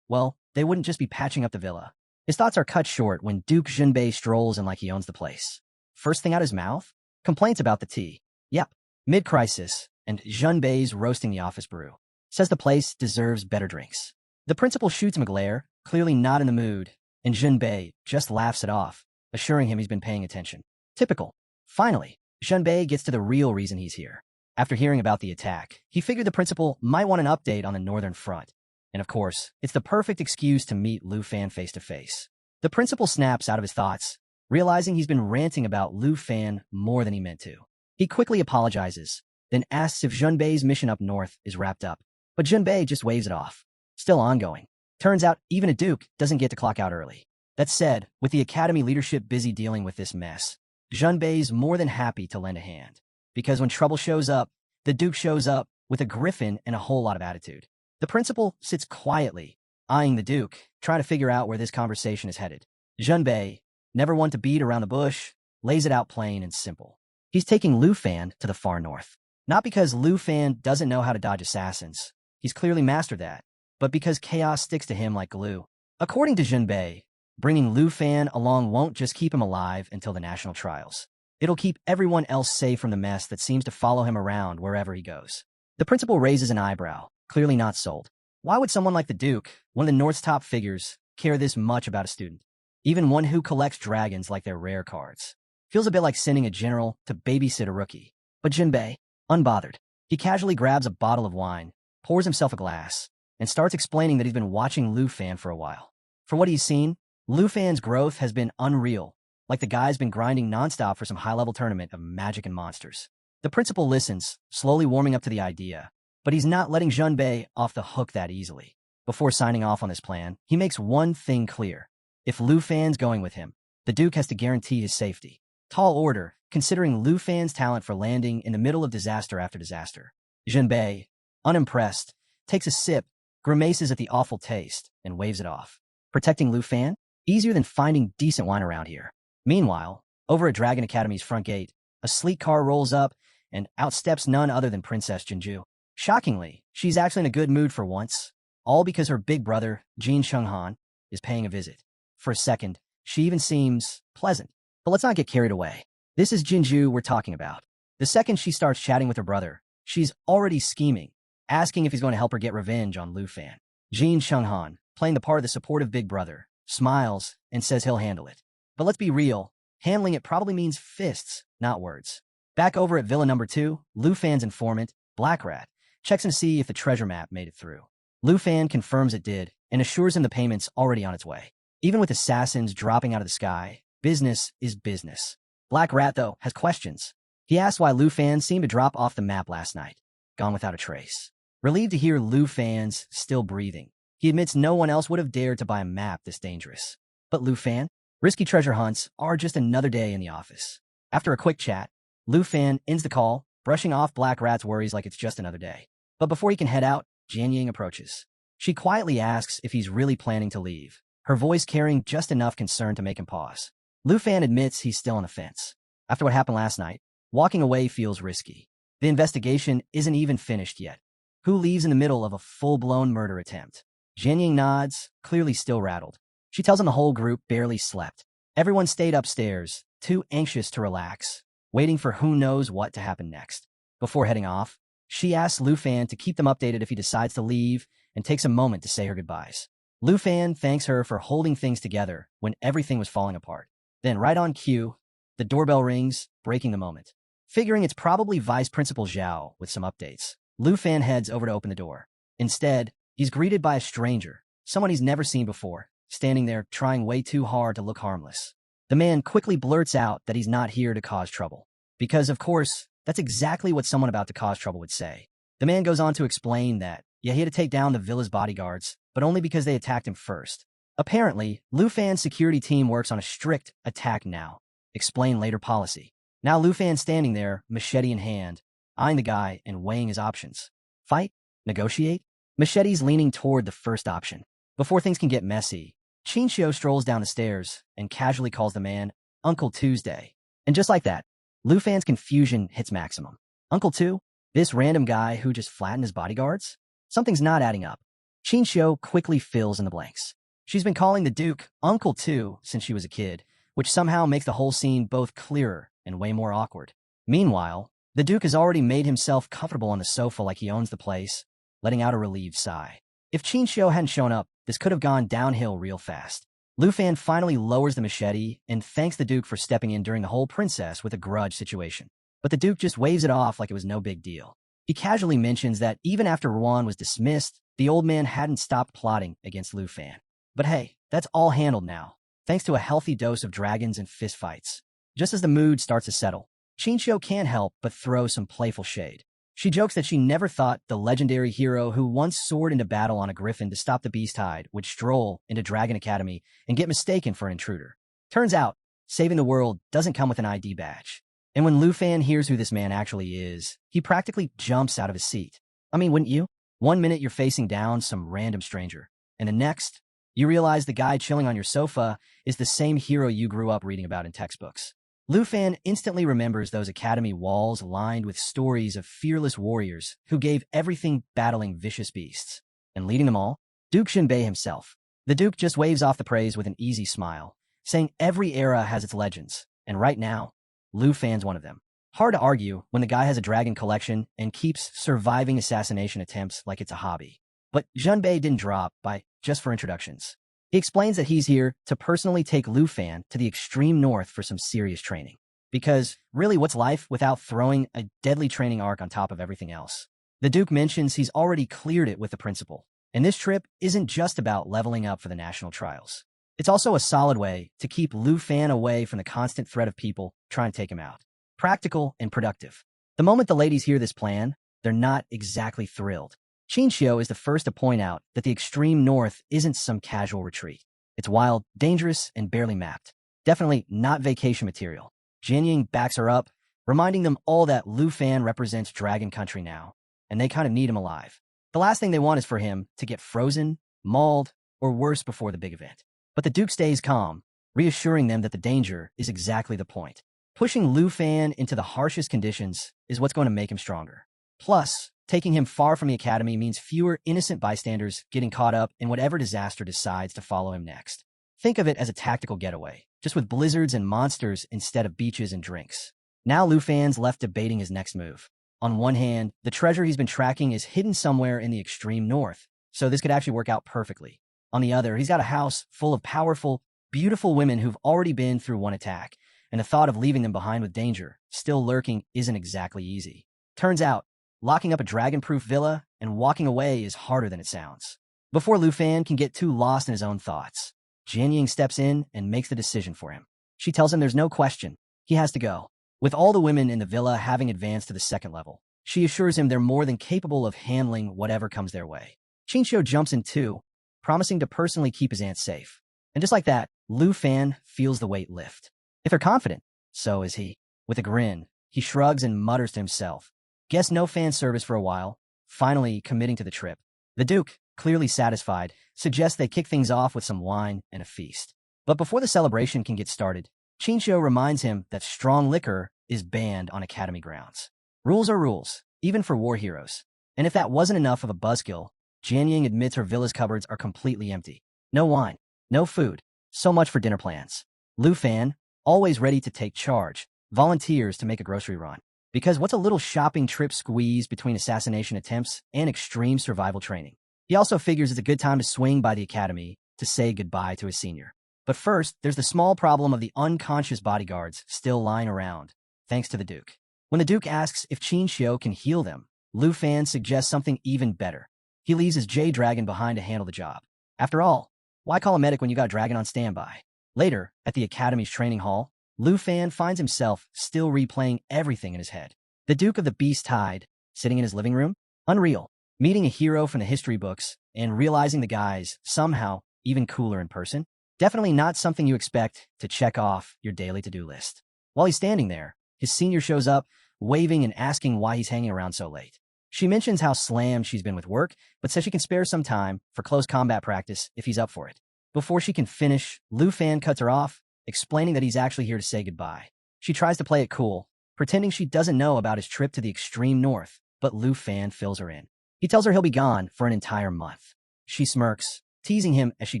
well, they wouldn't just be patching up the villa. His thoughts are cut short when Duke Junbei strolls in like he owns the place. First thing out his mouth? Complaints about the tea. Yep, mid-crisis, and Junbei's roasting the office brew. Says the place deserves better drinks. The principal shoots him a glare, clearly not in the mood, and Junbei just laughs it off, assuring him he's been paying attention. Typical. Finally, Junbei gets to the real reason he's here. After hearing about the attack, he figured the principal might want an update on the northern front. And of course, it's the perfect excuse to meet Lufan face to face. The principal snaps out of his thoughts, realizing he's been ranting about Lufan more than he meant to. He quickly apologizes, then asks if Junbei's mission up north is wrapped up. But Junbei just waves it off. Still ongoing. Turns out even a duke doesn't get to clock out early. That said, with the Academy leadership busy dealing with this mess, Junbei's more than happy to lend a hand. Because when trouble shows up, the Duke shows up with a griffin and a whole lot of attitude. The principal sits quietly, eyeing the Duke, trying to figure out where this conversation is headed. Junbei, never one to beat around the bush, lays it out plain and simple. He's taking Lufan to the far north. Not because Lufan doesn't know how to dodge assassins. He's clearly mastered that. But because chaos sticks to him like glue. According to Junbei, bringing Lufan along won't just keep him alive until the national trials. It'll keep everyone else safe from the mess that seems to follow him around wherever he goes. The principal raises an eyebrow, clearly not sold. Why would someone like the Duke, one of the North's top figures, care this much about a student? Even one who collects dragons like they're rare cards. Feels a bit like sending a general to babysit a rookie. But Junbei, unbothered, he casually grabs a bottle of wine, pours himself a glass, and starts explaining that he's been watching Lufan for a while. For what he's seen, Lufan's growth has been unreal, like the guy's been grinding nonstop for some high-level tournament of magic and monsters. The principal listens, slowly warming up to the idea, but he's not letting Junbei off the hook that easily. Before signing off on this plan, he makes one thing clear. If Lufan's going with him, the Duke has to guarantee his safety. Tall order, considering Lufan's talent for landing in the middle of disaster after disaster. Junbei, unimpressed, takes a sip, grimaces at the awful taste, and waves it off. Protecting Lufan? Easier than finding decent wine around here. Meanwhile, over at Dragon Academy's front gate, a sleek car rolls up and outsteps none other than Princess Jinju. Shockingly, she's actually in a good mood for once, all because her big brother, Jin Chunghan, is paying a visit. For a second, she even seems pleasant. But let's not get carried away. This is Jinju we're talking about. The second she starts chatting with her brother, she's already scheming, asking if he's going to help her get revenge on Lufan. Jin Chunghan, playing the part of the supportive big brother, smiles and says he'll handle it. But let's be real, handling it probably means fists, not words. Back over at Villa Number 2, Lufan's informant, Black Rat, checks in to see if the treasure map made it through. Lufan confirms it did and assures him the payment's already on its way. Even with assassins dropping out of the sky, business is business. Black Rat, though, has questions. He asks why Lufan seemed to drop off the map last night, gone without a trace. Relieved to hear Lufan's still breathing, he admits no one else would have dared to buy a map this dangerous. But Lufan? Risky treasure hunts are just another day in the office. After a quick chat, Lufan ends the call, brushing off Black Rat's worries like it's just another day. But before he can head out, Jianying approaches. She quietly asks if he's really planning to leave, her voice carrying just enough concern to make him pause. Lufan admits he's still on the fence. After what happened last night, walking away feels risky. The investigation isn't even finished yet. Who leaves in the middle of a full-blown murder attempt? Jianying nods, clearly still rattled. She tells him the whole group barely slept. Everyone stayed upstairs, too anxious to relax, waiting for who knows what to happen next. Before heading off, she asks Lufan to keep them updated if he decides to leave and takes a moment to say her goodbyes. Lufan thanks her for holding things together when everything was falling apart. Then, right on cue, the doorbell rings, breaking the moment. Figuring it's probably Vice Principal Xiao with some updates, Lufan heads over to open the door. Instead, he's greeted by a stranger, someone he's never seen before, standing there trying way too hard to look harmless. The man quickly blurts out that he's not here to cause trouble. Because, of course, that's exactly what someone about to cause trouble would say. The man goes on to explain that, yeah, he had to take down the villa's bodyguards, but only because they attacked him first. Apparently, Lufan's security team works on a strict attack now. Explain later policy. Now Lufan's standing there, machete in hand, eyeing the guy and weighing his options. Fight? Negotiate? Machete's leaning toward the first option. Before things can get messy, Xiao strolls down the stairs and casually calls the man Uncle Tuesday. And just like that, Lufan's confusion hits maximum. Uncle Tu? This random guy who just flattened his bodyguards? Something's not adding up. Xiao quickly fills in the blanks. She's been calling the Duke Uncle Tu since she was a kid, which somehow makes the whole scene both clearer and way more awkward. Meanwhile, the Duke has already made himself comfortable on the sofa like he owns the place, letting out a relieved sigh. If Xiao hadn't shown up, this could have gone downhill real fast. Lufan finally lowers the machete and thanks the Duke for stepping in during the whole princess with a grudge situation. But the Duke just waves it off like it was no big deal. He casually mentions that even after Ruan was dismissed, the old man hadn't stopped plotting against Lufan. But hey, that's all handled now, thanks to a healthy dose of dragons and fistfights. Just as the mood starts to settle, Xiao can't help but throw some playful shade. She jokes that she never thought the legendary hero who once soared into battle on a griffin to stop the Beast Tide would stroll into Dragon Academy and get mistaken for an intruder. Turns out, saving the world doesn't come with an ID badge. And when Lufan hears who this man actually is, he practically jumps out of his seat. I mean, wouldn't you? One minute you're facing down some random stranger, and the next, you realize the guy chilling on your sofa is the same hero you grew up reading about in textbooks. Lufan instantly remembers those academy walls lined with stories of fearless warriors who gave everything battling vicious beasts. And leading them all, Duke Shinbei himself. The Duke just waves off the praise with an easy smile, saying every era has its legends, and right now, Lufan's one of them. Hard to argue when the guy has a dragon collection and keeps surviving assassination attempts like it's a hobby. But Junbei didn't drop by just for introductions. He explains that he's here to personally take Lufan to the extreme north for some serious training. Because, really, what's life without throwing a deadly training arc on top of everything else? The Duke mentions he's already cleared it with the principal, and this trip isn't just about leveling up for the national trials. It's also a solid way to keep Lufan away from the constant threat of people trying to take him out. Practical and productive. The moment the ladies hear this plan, they're not exactly thrilled. Xiao is the first to point out that the extreme north isn't some casual retreat. It's wild, dangerous, and barely mapped. Definitely not vacation material. Jianying backs her up, reminding them all that Lufan represents Dragon Country now, and they kind of need him alive. The last thing they want is for him to get frozen, mauled, or worse before the big event. But the Duke stays calm, reassuring them that the danger is exactly the point. Pushing Lufan into the harshest conditions is what's going to make him stronger. Plus, taking him far from the academy means fewer innocent bystanders getting caught up in whatever disaster decides to follow him next. Think of it as a tactical getaway, just with blizzards and monsters instead of beaches and drinks. Now Lufan's left debating his next move. On one hand, the treasure he's been tracking is hidden somewhere in the extreme north, so this could actually work out perfectly. On the other, he's got a house full of powerful, beautiful women who've already been through one attack, and the thought of leaving them behind with danger still lurking isn't exactly easy. Turns out, locking up a dragon-proof villa and walking away is harder than it sounds. Before Lufan can get too lost in his own thoughts, Jianying steps in and makes the decision for him. She tells him there's no question, he has to go. With all the women in the villa having advanced to the second level, she assures him they're more than capable of handling whatever comes their way. Xiao jumps in too, promising to personally keep his aunt safe. And just like that, Lufan feels the weight lift. If they're confident, so is he. With a grin, he shrugs and mutters to himself. Guess no fan service for a while, finally committing to the trip. The Duke, clearly satisfied, suggests they kick things off with some wine and a feast. But before the celebration can get started, Xiao reminds him that strong liquor is banned on academy grounds. Rules are rules, even for war heroes. And if that wasn't enough of a buzzkill, Jianying admits her villa's cupboards are completely empty. No wine, no food, so much for dinner plans. Lufan, always ready to take charge, volunteers to make a grocery run. Because what's a little shopping trip squeezed between assassination attempts and extreme survival training? He also figures it's a good time to swing by the academy to say goodbye to his senior. But first, there's the small problem of the unconscious bodyguards still lying around, thanks to the Duke. When the Duke asks if Xiao can heal them, Lufan suggests something even better. He leaves his J-Dragon behind to handle the job. After all, why call a medic when you got a dragon on standby? Later, at the academy's training hall, Lufan finds himself still replaying everything in his head. The Duke of the Beast Tide, sitting in his living room? Unreal. Meeting a hero from the history books and realizing the guy's somehow even cooler in person? Definitely not something you expect to check off your daily to-do list. While he's standing there, his senior shows up, waving and asking why he's hanging around so late. She mentions how slammed she's been with work, but says she can spare some time for close combat practice if he's up for it. Before she can finish, Lufan cuts her off, explaining that he's actually here to say goodbye. She tries to play it cool, pretending she doesn't know about his trip to the extreme north, but Lufan fills her in. He tells her he'll be gone for an entire month. She smirks, teasing him as she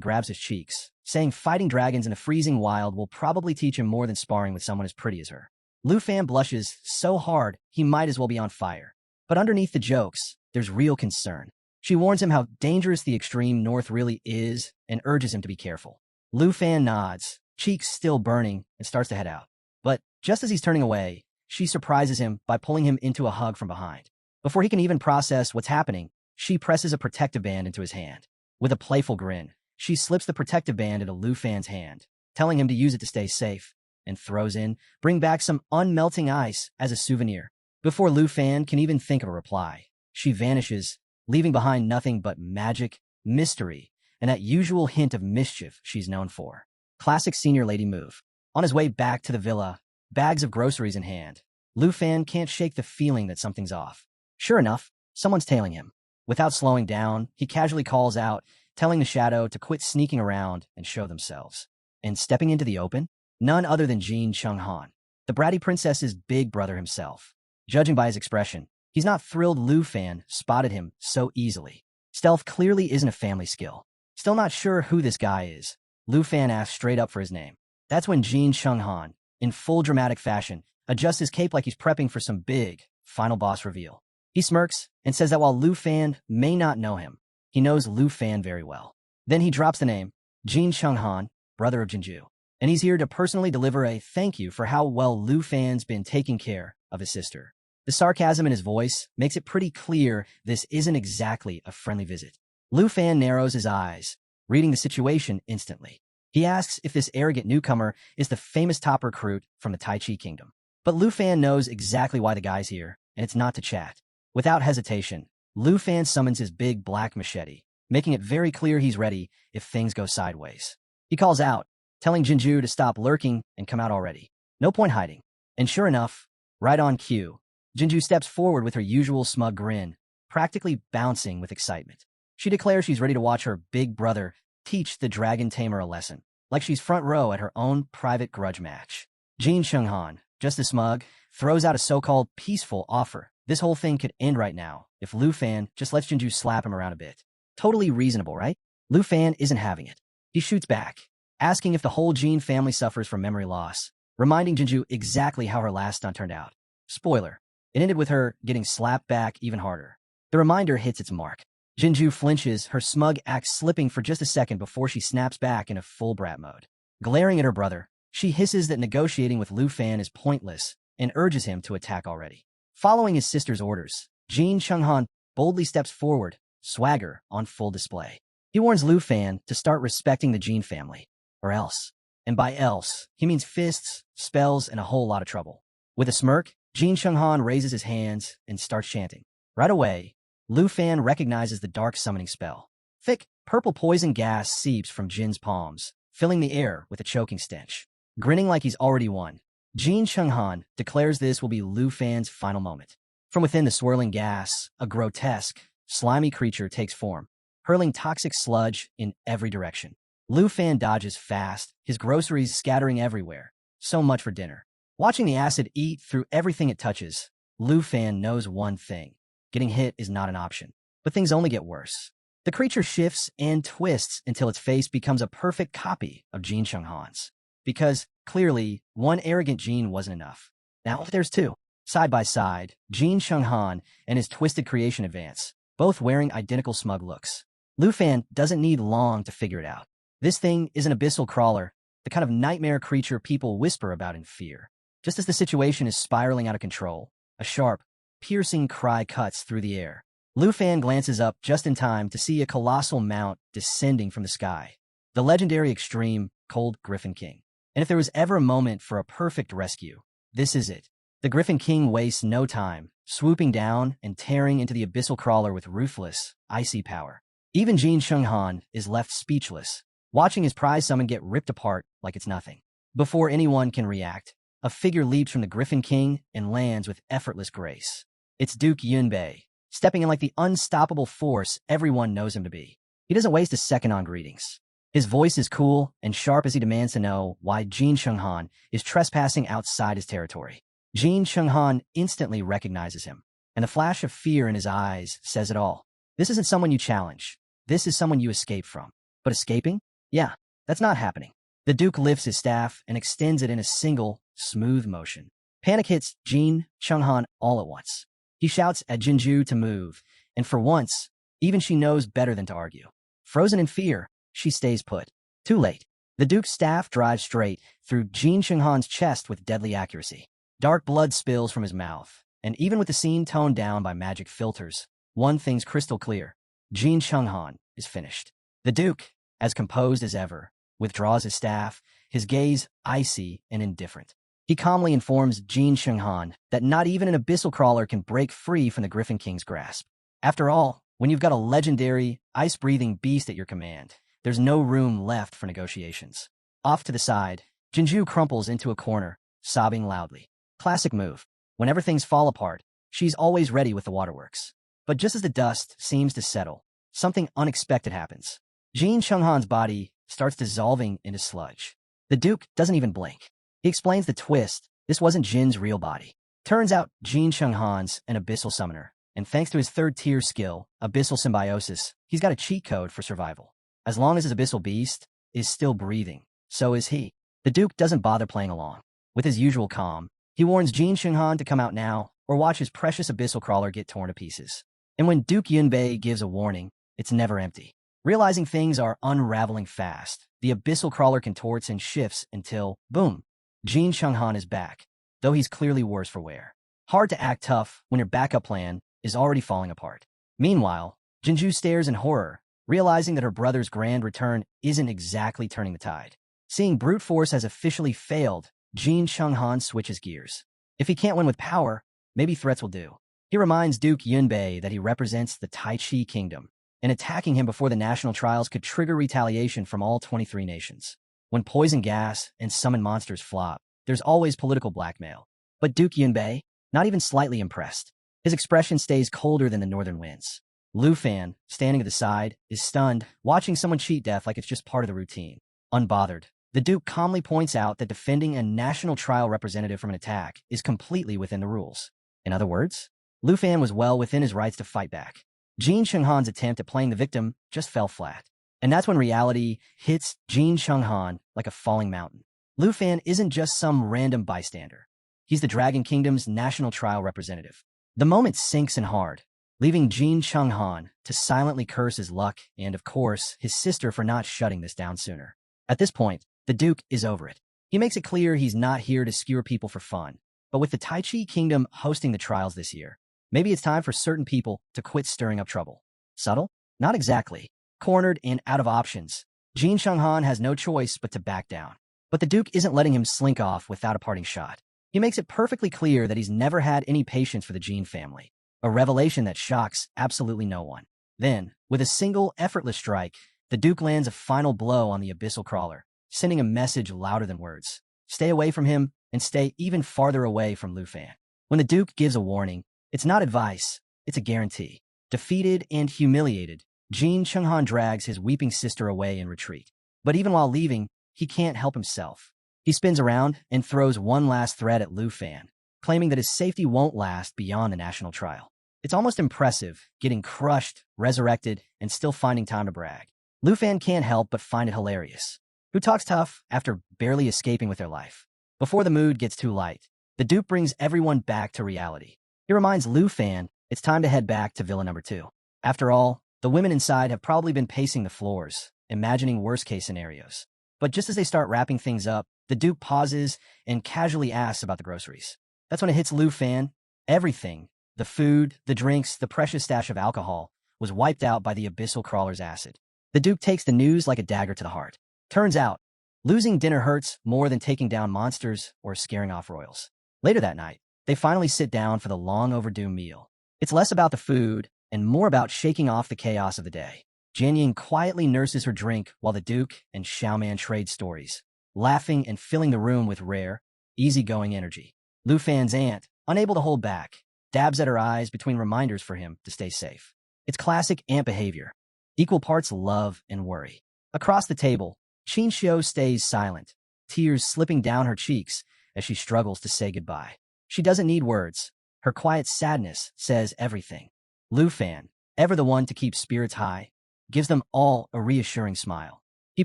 grabs his cheeks, saying fighting dragons in the freezing wild will probably teach him more than sparring with someone as pretty as her. Lufan blushes so hard he might as well be on fire. But underneath the jokes, there's real concern. She warns him how dangerous the extreme north really is and urges him to be careful. Lufan nods, cheeks still burning, and starts to head out. But just as he's turning away, she surprises him by pulling him into a hug from behind. Before he can even process what's happening, she presses a protective band into his hand. With a playful grin, she slips the protective band into Lufan's hand, telling him to use it to stay safe, and throws in, bring back some unmelting ice as a souvenir. Before Lufan can even think of a reply, she vanishes, leaving behind nothing but magic, mystery, and that usual hint of mischief she's known for. Classic senior lady move. On his way back to the villa, bags of groceries in hand, Lufan can't shake the feeling that something's off. Sure enough, someone's tailing him. Without slowing down, he casually calls out, telling the shadow to quit sneaking around and show themselves. And stepping into the open, none other than Jin Chunghan, the bratty princess's big brother himself. Judging by his expression, he's not thrilled Lufan spotted him so easily. Stealth clearly isn't a family skill. Still not sure who this guy is, Lufan asks straight up for his name. That's when Jin Chunghan, in full dramatic fashion, adjusts his cape like he's prepping for some big, final boss reveal. He smirks and says that while Lufan may not know him, he knows Lufan very well. Then he drops the name, Jin Chunghan, brother of Jinju, and he's here to personally deliver a thank you for how well Lufan's been taking care of his sister. The sarcasm in his voice makes it pretty clear this isn't exactly a friendly visit. Lufan narrows his eyes, reading the situation instantly. He asks if this arrogant newcomer is the famous top recruit from the Tai Chi Kingdom. But Lufan knows exactly why the guy's here, and it's not to chat. Without hesitation, Lufan summons his big black machete, making it very clear he's ready if things go sideways. He calls out, telling Jinju to stop lurking and come out already. No point hiding. And sure enough, right on cue, Jinju steps forward with her usual smug grin, practically bouncing with excitement. She declares she's ready to watch her big brother teach the dragon tamer a lesson, like she's front row at her own private grudge match. Jin Chunghan, just as smug, throws out a so-called peaceful offer. This whole thing could end right now if Lufan just lets Jinju slap him around a bit. Totally reasonable, right? Lufan isn't having it. He shoots back, asking if the whole Qin family suffers from memory loss, reminding Jinju exactly how her last stunt turned out. Spoiler, it ended with her getting slapped back even harder. The reminder hits its mark. Jinju flinches, her smug act slipping for just a second before she snaps back into full brat mode. Glaring at her brother, she hisses that negotiating with Lufan is pointless and urges him to attack already. Following his sister's orders, Jin Chunghan boldly steps forward, swagger on full display. He warns Lufan to start respecting the Qin family, or else. And by else, he means fists, spells, and a whole lot of trouble. With a smirk, Jin Chunghan raises his hands and starts chanting. Right away, Lufan recognizes the dark summoning spell. Thick, purple poison gas seeps from Jin's palms, filling the air with a choking stench. Grinning like he's already won, Jin Chunghan declares this will be Lufan's final moment. From within the swirling gas, a grotesque, slimy creature takes form, hurling toxic sludge in every direction. Lufan dodges fast, his groceries scattering everywhere. So much for dinner. Watching the acid eat through everything it touches, Lufan knows one thing. Getting hit is not an option. But things only get worse. The creature shifts and twists until its face becomes a perfect copy of Jin Chunghan's. Because, clearly, one arrogant Jin wasn't enough. Now there's two. Side by side, Jin Chunghan and his twisted creation advance, both wearing identical smug looks. Lufan doesn't need long to figure it out. This thing is an abyssal crawler, the kind of nightmare creature people whisper about in fear. Just as the situation is spiraling out of control, a sharp, piercing cry cuts through the air. Lufan glances up just in time to see a colossal mount descending from the sky. The legendary extreme, Cold Griffin King. And if there was ever a moment for a perfect rescue, this is it. The Griffin King wastes no time, swooping down and tearing into the abyssal crawler with ruthless, icy power. Even Jin Chunghan is left speechless, watching his prize summon get ripped apart like it's nothing. Before anyone can react, a figure leaps from the Griffin King and lands with effortless grace. It's Duke Yunbei, stepping in like the unstoppable force everyone knows him to be. He doesn't waste a second on greetings. His voice is cool and sharp as he demands to know why Jin Chunghan is trespassing outside his territory. Jin Chunghan instantly recognizes him, and the flash of fear in his eyes says it all. This isn't someone you challenge. This is someone you escape from. But escaping? Yeah, that's not happening. The Duke lifts his staff and extends it in a single, smooth motion. Panic hits Jin Chunghan all at once. He shouts at Jinju to move, and for once, even she knows better than to argue. Frozen in fear, she stays put. Too late. The Duke's staff drives straight through Jin Chunghan's chest with deadly accuracy. Dark blood spills from his mouth, and even with the scene toned down by magic filters, one thing's crystal clear. Jin Chunghan is finished. The Duke, as composed as ever, withdraws his staff, his gaze icy and indifferent. He calmly informs Qin Shenghan that not even an abyssal crawler can break free from the Griffin King's grasp. After all, when you've got a legendary, ice-breathing beast at your command, there's no room left for negotiations. Off to the side, Jinju crumples into a corner, sobbing loudly. Classic move. Whenever things fall apart, she's always ready with the waterworks. But just as the dust seems to settle, something unexpected happens. Qin Shenghan's body starts dissolving into sludge. The Duke doesn't even blink. He explains the twist. This wasn't Jin's real body. Turns out Qin Shenghan's an abyssal summoner, and thanks to his third-tier skill, Abyssal Symbiosis, he's got a cheat code for survival. As long as his abyssal beast is still breathing, so is he. The Duke doesn't bother playing along. With his usual calm, he warns Qin Shenghan to come out now or watch his precious abyssal crawler get torn to pieces. And when Duke Yunbei gives a warning, it's never empty. Realizing things are unraveling fast, the abyssal crawler contorts and shifts until, boom, Qin Shenghan is back, though he's clearly worse for wear. Hard to act tough when your backup plan is already falling apart. Meanwhile, Jinju stares in horror, realizing that her brother's grand return isn't exactly turning the tide. Seeing brute force has officially failed, Qin Shenghan switches gears. If he can't win with power, maybe threats will do. He reminds Duke Yunbei that he represents the Tai Chi Kingdom, and attacking him before the national trials could trigger retaliation from all 23 nations. When poison gas and summon monsters flop, there's always political blackmail. But Duke Yunbei, not even slightly impressed. His expression stays colder than the northern winds. Lufan, standing at the side, is stunned, watching someone cheat death like it's just part of the routine. Unbothered, the Duke calmly points out that defending a national trial representative from an attack is completely within the rules. In other words, Lufan was well within his rights to fight back. Qin Shenghan's attempt at playing the victim just fell flat. And that's when reality hits Qin Shenghan like a falling mountain. Lufan isn't just some random bystander. He's the Dragon Kingdom's national trial representative. The moment sinks in hard, leaving Qin Shenghan to silently curse his luck and, of course, his sister for not shutting this down sooner. At this point, the Duke is over it. He makes it clear he's not here to skewer people for fun. But with the Tai Chi Kingdom hosting the trials this year, maybe it's time for certain people to quit stirring up trouble. Subtle? Not exactly. Cornered and out of options, Qin Shenghan has no choice but to back down. But the Duke isn't letting him slink off without a parting shot. He makes it perfectly clear that he's never had any patience for the Qin family, a revelation that shocks absolutely no one. Then, with a single, effortless strike, the Duke lands a final blow on the abyssal crawler, sending a message louder than words. Stay away from him, and stay even farther away from Lufan. When the Duke gives a warning, it's not advice, it's a guarantee. Defeated and humiliated, Qin Shenghan drags his weeping sister away in retreat. But even while leaving, he can't help himself. He spins around and throws one last threat at Lufan, claiming that his safety won't last beyond the national trial. It's almost impressive, getting crushed, resurrected, and still finding time to brag. Lufan can't help but find it hilarious. Who talks tough after barely escaping with their life? Before the mood gets too light, the Duke brings everyone back to reality. He reminds Lufan it's time to head back to Villa Number 2. After all, the women inside have probably been pacing the floors, imagining worst-case scenarios. But just as they start wrapping things up, the Duke pauses and casually asks about the groceries. That's when it hits Lufan. Everything, the food, the drinks, the precious stash of alcohol, was wiped out by the abyssal crawler's acid. The Duke takes the news like a dagger to the heart. Turns out, losing dinner hurts more than taking down monsters or scaring off royals. Later that night, they finally sit down for the long-overdue meal. It's less about the food and more about shaking off the chaos of the day. Jianying quietly nurses her drink while the Duke and Xiaoman trade stories, laughing and filling the room with rare, easygoing energy. Lufan's aunt, unable to hold back, dabs at her eyes between reminders for him to stay safe. It's classic aunt behavior, equal parts love and worry. Across the table, Qin Xiao stays silent, tears slipping down her cheeks as she struggles to say goodbye. She doesn't need words. Her quiet sadness says everything. Lufan, ever the one to keep spirits high, gives them all a reassuring smile. He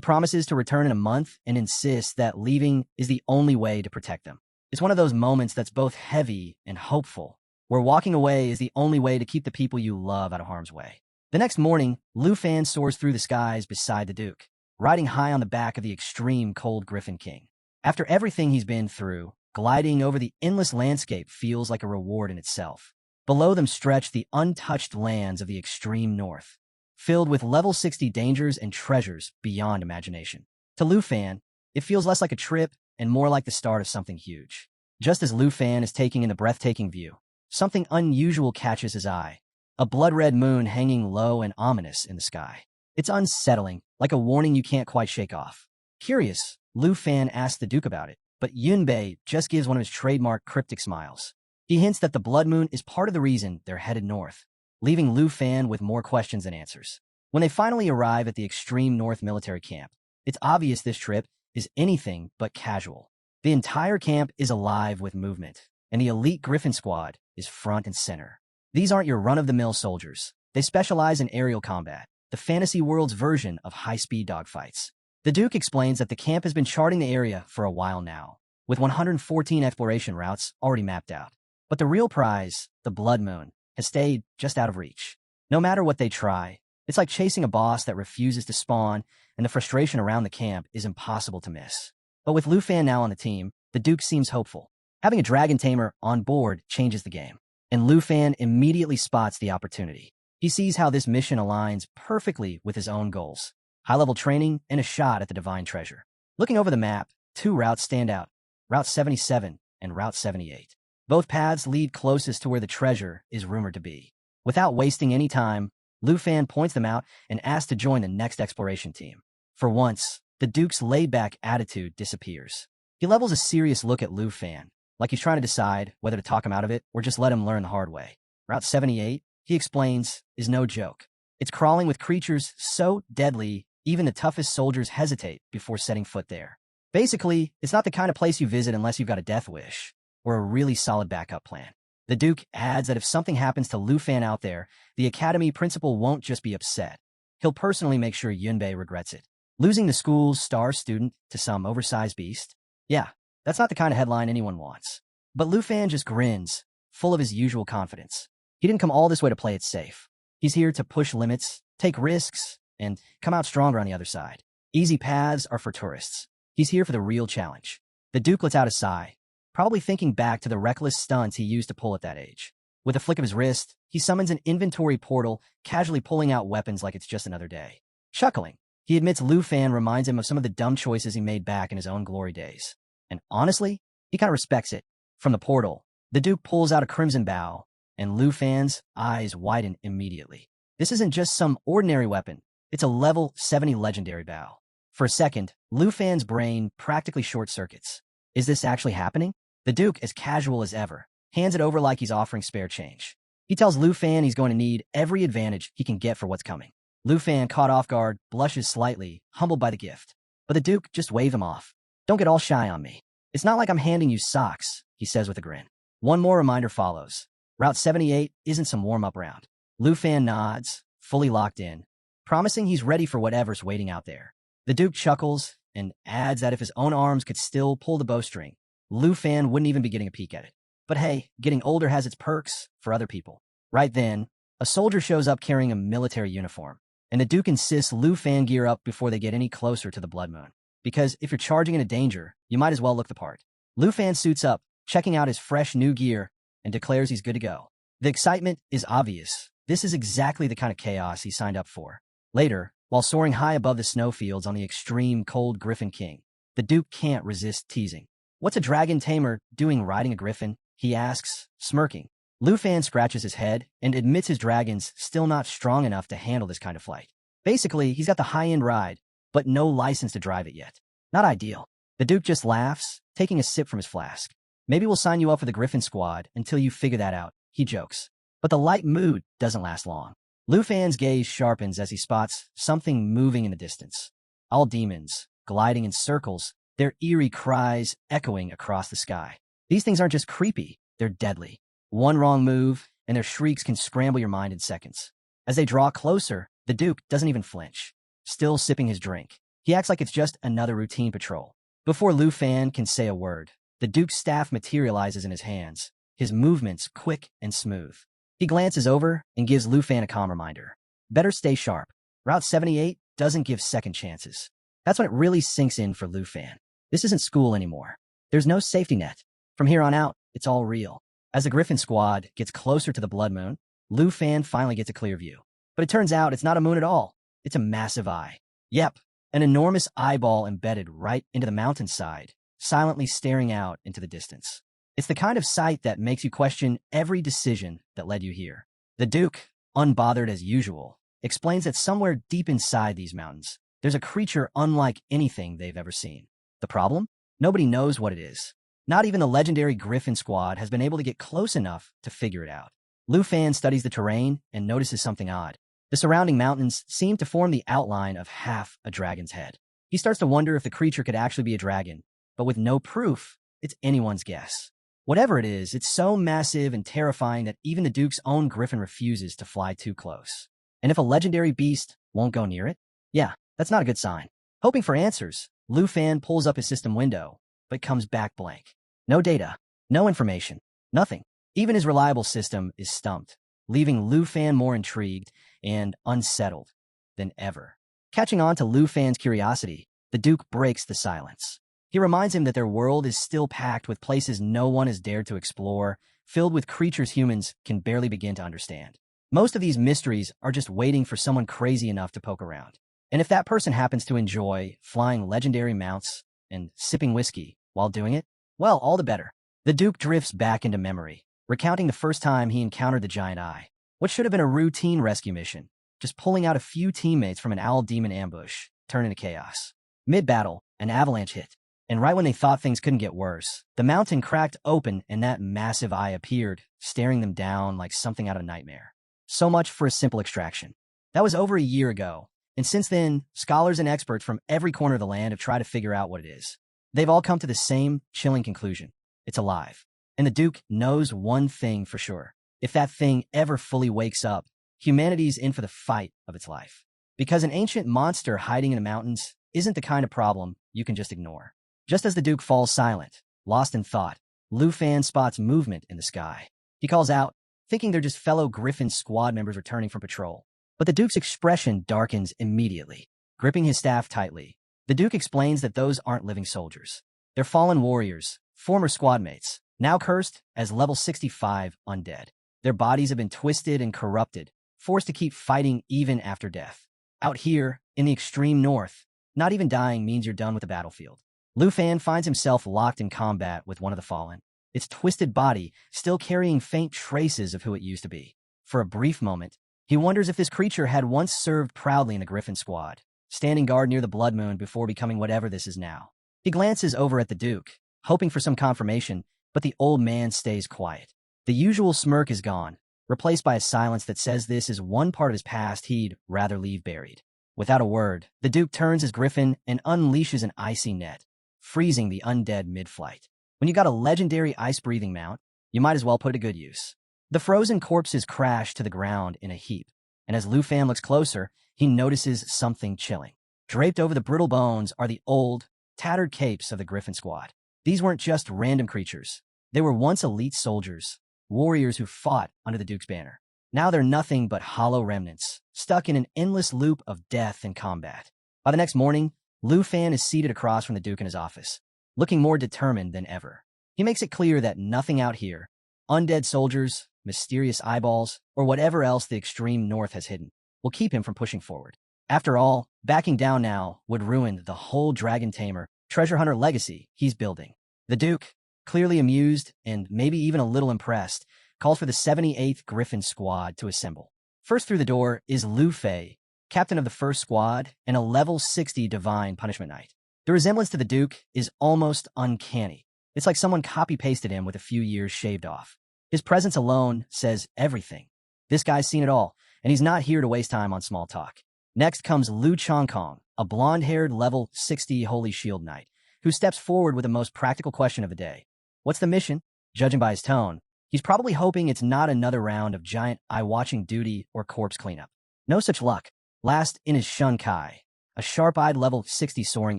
promises to return in a month and insists that leaving is the only way to protect them. It's one of those moments that's both heavy and hopeful, where walking away is the only way to keep the people you love out of harm's way. The next morning, Lufan soars through the skies beside the Duke, riding high on the back of the extreme cold Griffin King. After everything he's been through, gliding over the endless landscape feels like a reward in itself. Below them stretch the untouched lands of the extreme north, filled with level 60 dangers and treasures beyond imagination. To Lufan, it feels less like a trip and more like the start of something huge. Just as Lufan is taking in the breathtaking view, something unusual catches his eye. A blood-red moon hanging low and ominous in the sky. It's unsettling, like a warning you can't quite shake off. Curious, Lufan asks the Duke about it, but Yunbei just gives one of his trademark cryptic smiles. He hints that the blood moon is part of the reason they're headed north, leaving Lufan with more questions than answers. When they finally arrive at the extreme north military camp, it's obvious this trip is anything but casual. The entire camp is alive with movement, and the elite Griffin squad is front and center. These aren't your run-of-the-mill soldiers. They specialize in aerial combat, the fantasy world's version of high-speed dogfights. The Duke explains that the camp has been charting the area for a while now, with 114 exploration routes already mapped out. But the real prize, the Blood Moon, has stayed just out of reach. No matter what they try, it's like chasing a boss that refuses to spawn, and the frustration around the camp is impossible to miss. But with Lufan now on the team, the Duke seems hopeful. Having a Dragon Tamer on board changes the game, and Lufan immediately spots the opportunity. He sees how this mission aligns perfectly with his own goals. High-level training and a shot at the Divine Treasure. Looking over the map, two routes stand out, Route 77 and Route 78. Both paths lead closest to where the treasure is rumored to be. Without wasting any time, Lufan points them out and asks to join the next exploration team. For once, the Duke's laid-back attitude disappears. He levels a serious look at Lufan, like he's trying to decide whether to talk him out of it or just let him learn the hard way. Route 78, he explains, is no joke. It's crawling with creatures so deadly, even the toughest soldiers hesitate before setting foot there. Basically, it's not the kind of place you visit unless you've got a death wish or a really solid backup plan. The Duke adds that if something happens to Lufan out there, the Academy principal won't just be upset. He'll personally make sure Yunbei regrets it. Losing the school's star student to some oversized beast? Yeah, that's not the kind of headline anyone wants. But Lufan just grins, full of his usual confidence. He didn't come all this way to play it safe. He's here to push limits, take risks, and come out stronger on the other side. Easy paths are for tourists. He's here for the real challenge. The Duke lets out a sigh, probably thinking back to the reckless stunts he used to pull at that age. With a flick of his wrist, he summons an inventory portal, casually pulling out weapons like it's just another day. Chuckling, he admits Lufan reminds him of some of the dumb choices he made back in his own glory days. And honestly, he kind of respects it. From the portal, the Duke pulls out a crimson bow, and Lufan's eyes widen immediately. This isn't just some ordinary weapon. It's a level 70 legendary bow. For a second, Lufan's brain practically short-circuits. Is this actually happening? The Duke, as casual as ever, hands it over like he's offering spare change. He tells Lufan he's going to need every advantage he can get for what's coming. Lufan, caught off guard, blushes slightly, humbled by the gift. But the Duke just waves him off. Don't get all shy on me. It's not like I'm handing you socks, he says with a grin. One more reminder follows. Route 78 isn't some warm-up round. Lufan nods, fully locked in, promising he's ready for whatever's waiting out there. The Duke chuckles and adds that if his own arms could still pull the bowstring, Lufan wouldn't even be getting a peek at it. But hey, getting older has its perks for other people. Right then, a soldier shows up carrying a military uniform, and the Duke insists Lufan gear up before they get any closer to the Blood Moon. Because if you're charging into danger, you might as well look the part. Lufan suits up, checking out his fresh new gear, and declares he's good to go. The excitement is obvious. This is exactly the kind of chaos he signed up for. Later, while soaring high above the snowfields on the extreme cold Griffin King, the Duke can't resist teasing. What's a dragon tamer doing riding a griffin? He asks, smirking. Lufan scratches his head and admits his dragon's still not strong enough to handle this kind of flight. Basically, he's got the high-end ride, but no license to drive it yet. Not ideal. The Duke just laughs, taking a sip from his flask. Maybe we'll sign you up for the Griffin squad until you figure that out, he jokes. But the light mood doesn't last long. Lufan's gaze sharpens as he spots something moving in the distance. All demons, gliding in circles, their eerie cries echoing across the sky. These things aren't just creepy, they're deadly. One wrong move, and their shrieks can scramble your mind in seconds. As they draw closer, the Duke doesn't even flinch, still sipping his drink. He acts like it's just another routine patrol. Before Lufan can say a word, the Duke's staff materializes in his hands, his movements quick and smooth. He glances over and gives Lufan a calm reminder. Better stay sharp. Route 78 doesn't give second chances. That's when it really sinks in for Lufan. This isn't school anymore. There's no safety net. From here on out, it's all real. As the Griffin squad gets closer to the Blood Moon, Lufan finally gets a clear view. But it turns out it's not a moon at all. It's a massive eye. Yep, an enormous eyeball embedded right into the mountainside, silently staring out into the distance. It's the kind of sight that makes you question every decision that led you here. The Duke, unbothered as usual, explains that somewhere deep inside these mountains, there's a creature unlike anything they've ever seen. The problem? Nobody knows what it is. Not even the legendary Griffin squad has been able to get close enough to figure it out. Lufan studies the terrain and notices something odd. The surrounding mountains seem to form the outline of half a dragon's head. He starts to wonder if the creature could actually be a dragon, but with no proof, it's anyone's guess. Whatever it is, it's so massive and terrifying that even the Duke's own Griffin refuses to fly too close. And if a legendary beast won't go near it? Yeah, that's not a good sign. Hoping for answers, Lufan pulls up his system window, but comes back blank. No data, no information, nothing. Even his reliable system is stumped, leaving Lufan more intrigued and unsettled than ever. Catching on to Lufan's curiosity, the Duke breaks the silence. He reminds him that their world is still packed with places no one has dared to explore, filled with creatures humans can barely begin to understand. Most of these mysteries are just waiting for someone crazy enough to poke around. And if that person happens to enjoy flying legendary mounts and sipping whiskey while doing it, well, all the better. The Duke drifts back into memory, recounting the first time he encountered the giant eye. What should have been a routine rescue mission, just pulling out a few teammates from an owl demon ambush, turned into chaos. Mid-battle, an avalanche hit. And right when they thought things couldn't get worse, the mountain cracked open and that massive eye appeared, staring them down like something out of a nightmare. So much for a simple extraction. That was over a year ago, and since then, scholars and experts from every corner of the land have tried to figure out what it is. They've all come to the same chilling conclusion. It's alive. And the Duke knows one thing for sure. If that thing ever fully wakes up, humanity's in for the fight of its life. Because an ancient monster hiding in the mountains isn't the kind of problem you can just ignore. Just as the Duke falls silent, lost in thought, Lufan spots movement in the sky. He calls out, thinking they're just fellow Griffin squad members returning from patrol. But the Duke's expression darkens immediately. Gripping his staff tightly, the Duke explains that those aren't living soldiers. They're fallen warriors, former squad mates, now cursed as level 65 undead. Their bodies have been twisted and corrupted, forced to keep fighting even after death. Out here, in the extreme north, not even dying means you're done with the battlefield. Lufan finds himself locked in combat with one of the fallen, its twisted body still carrying faint traces of who it used to be. For a brief moment, he wonders if this creature had once served proudly in the Griffin squad, standing guard near the Blood Moon before becoming whatever this is now. He glances over at the Duke, hoping for some confirmation, but the old man stays quiet. The usual smirk is gone, replaced by a silence that says this is one part of his past he'd rather leave buried. Without a word, the Duke turns his Griffin and unleashes an icy net, freezing the undead mid-flight. When you got a legendary ice-breathing mount, you might as well put it to good use. The frozen corpses crash to the ground in a heap, and as Lufan looks closer, he notices something chilling. Draped over the brittle bones are the old, tattered capes of the Griffin squad. These weren't just random creatures. They were once elite soldiers, warriors who fought under the Duke's banner. Now they're nothing but hollow remnants, stuck in an endless loop of death and combat. By the next morning, Lufan is seated across from the Duke in his office, looking more determined than ever. He makes it clear that nothing out here, undead soldiers, mysterious eyeballs, or whatever else the extreme north has hidden, will keep him from pushing forward. After all, backing down now would ruin the whole Dragon Tamer, treasure hunter legacy he's building. The Duke, clearly amused and maybe even a little impressed, calls for the 78th Griffin squad to assemble. First through the door is Lu Fei, captain of the first squad and a level 60 divine punishment knight. The resemblance to the Duke is almost uncanny. It's like someone copy-pasted him with a few years shaved off. His presence alone says everything. This guy's seen it all, and he's not here to waste time on small talk. Next comes Lu Chongkong, a blonde-haired level 60 Holy Shield Knight, who steps forward with the most practical question of the day. What's the mission? Judging by his tone, he's probably hoping it's not another round of giant eye-watching duty or corpse cleanup. No such luck. Last in is Shun Kai, a sharp-eyed level 60 Soaring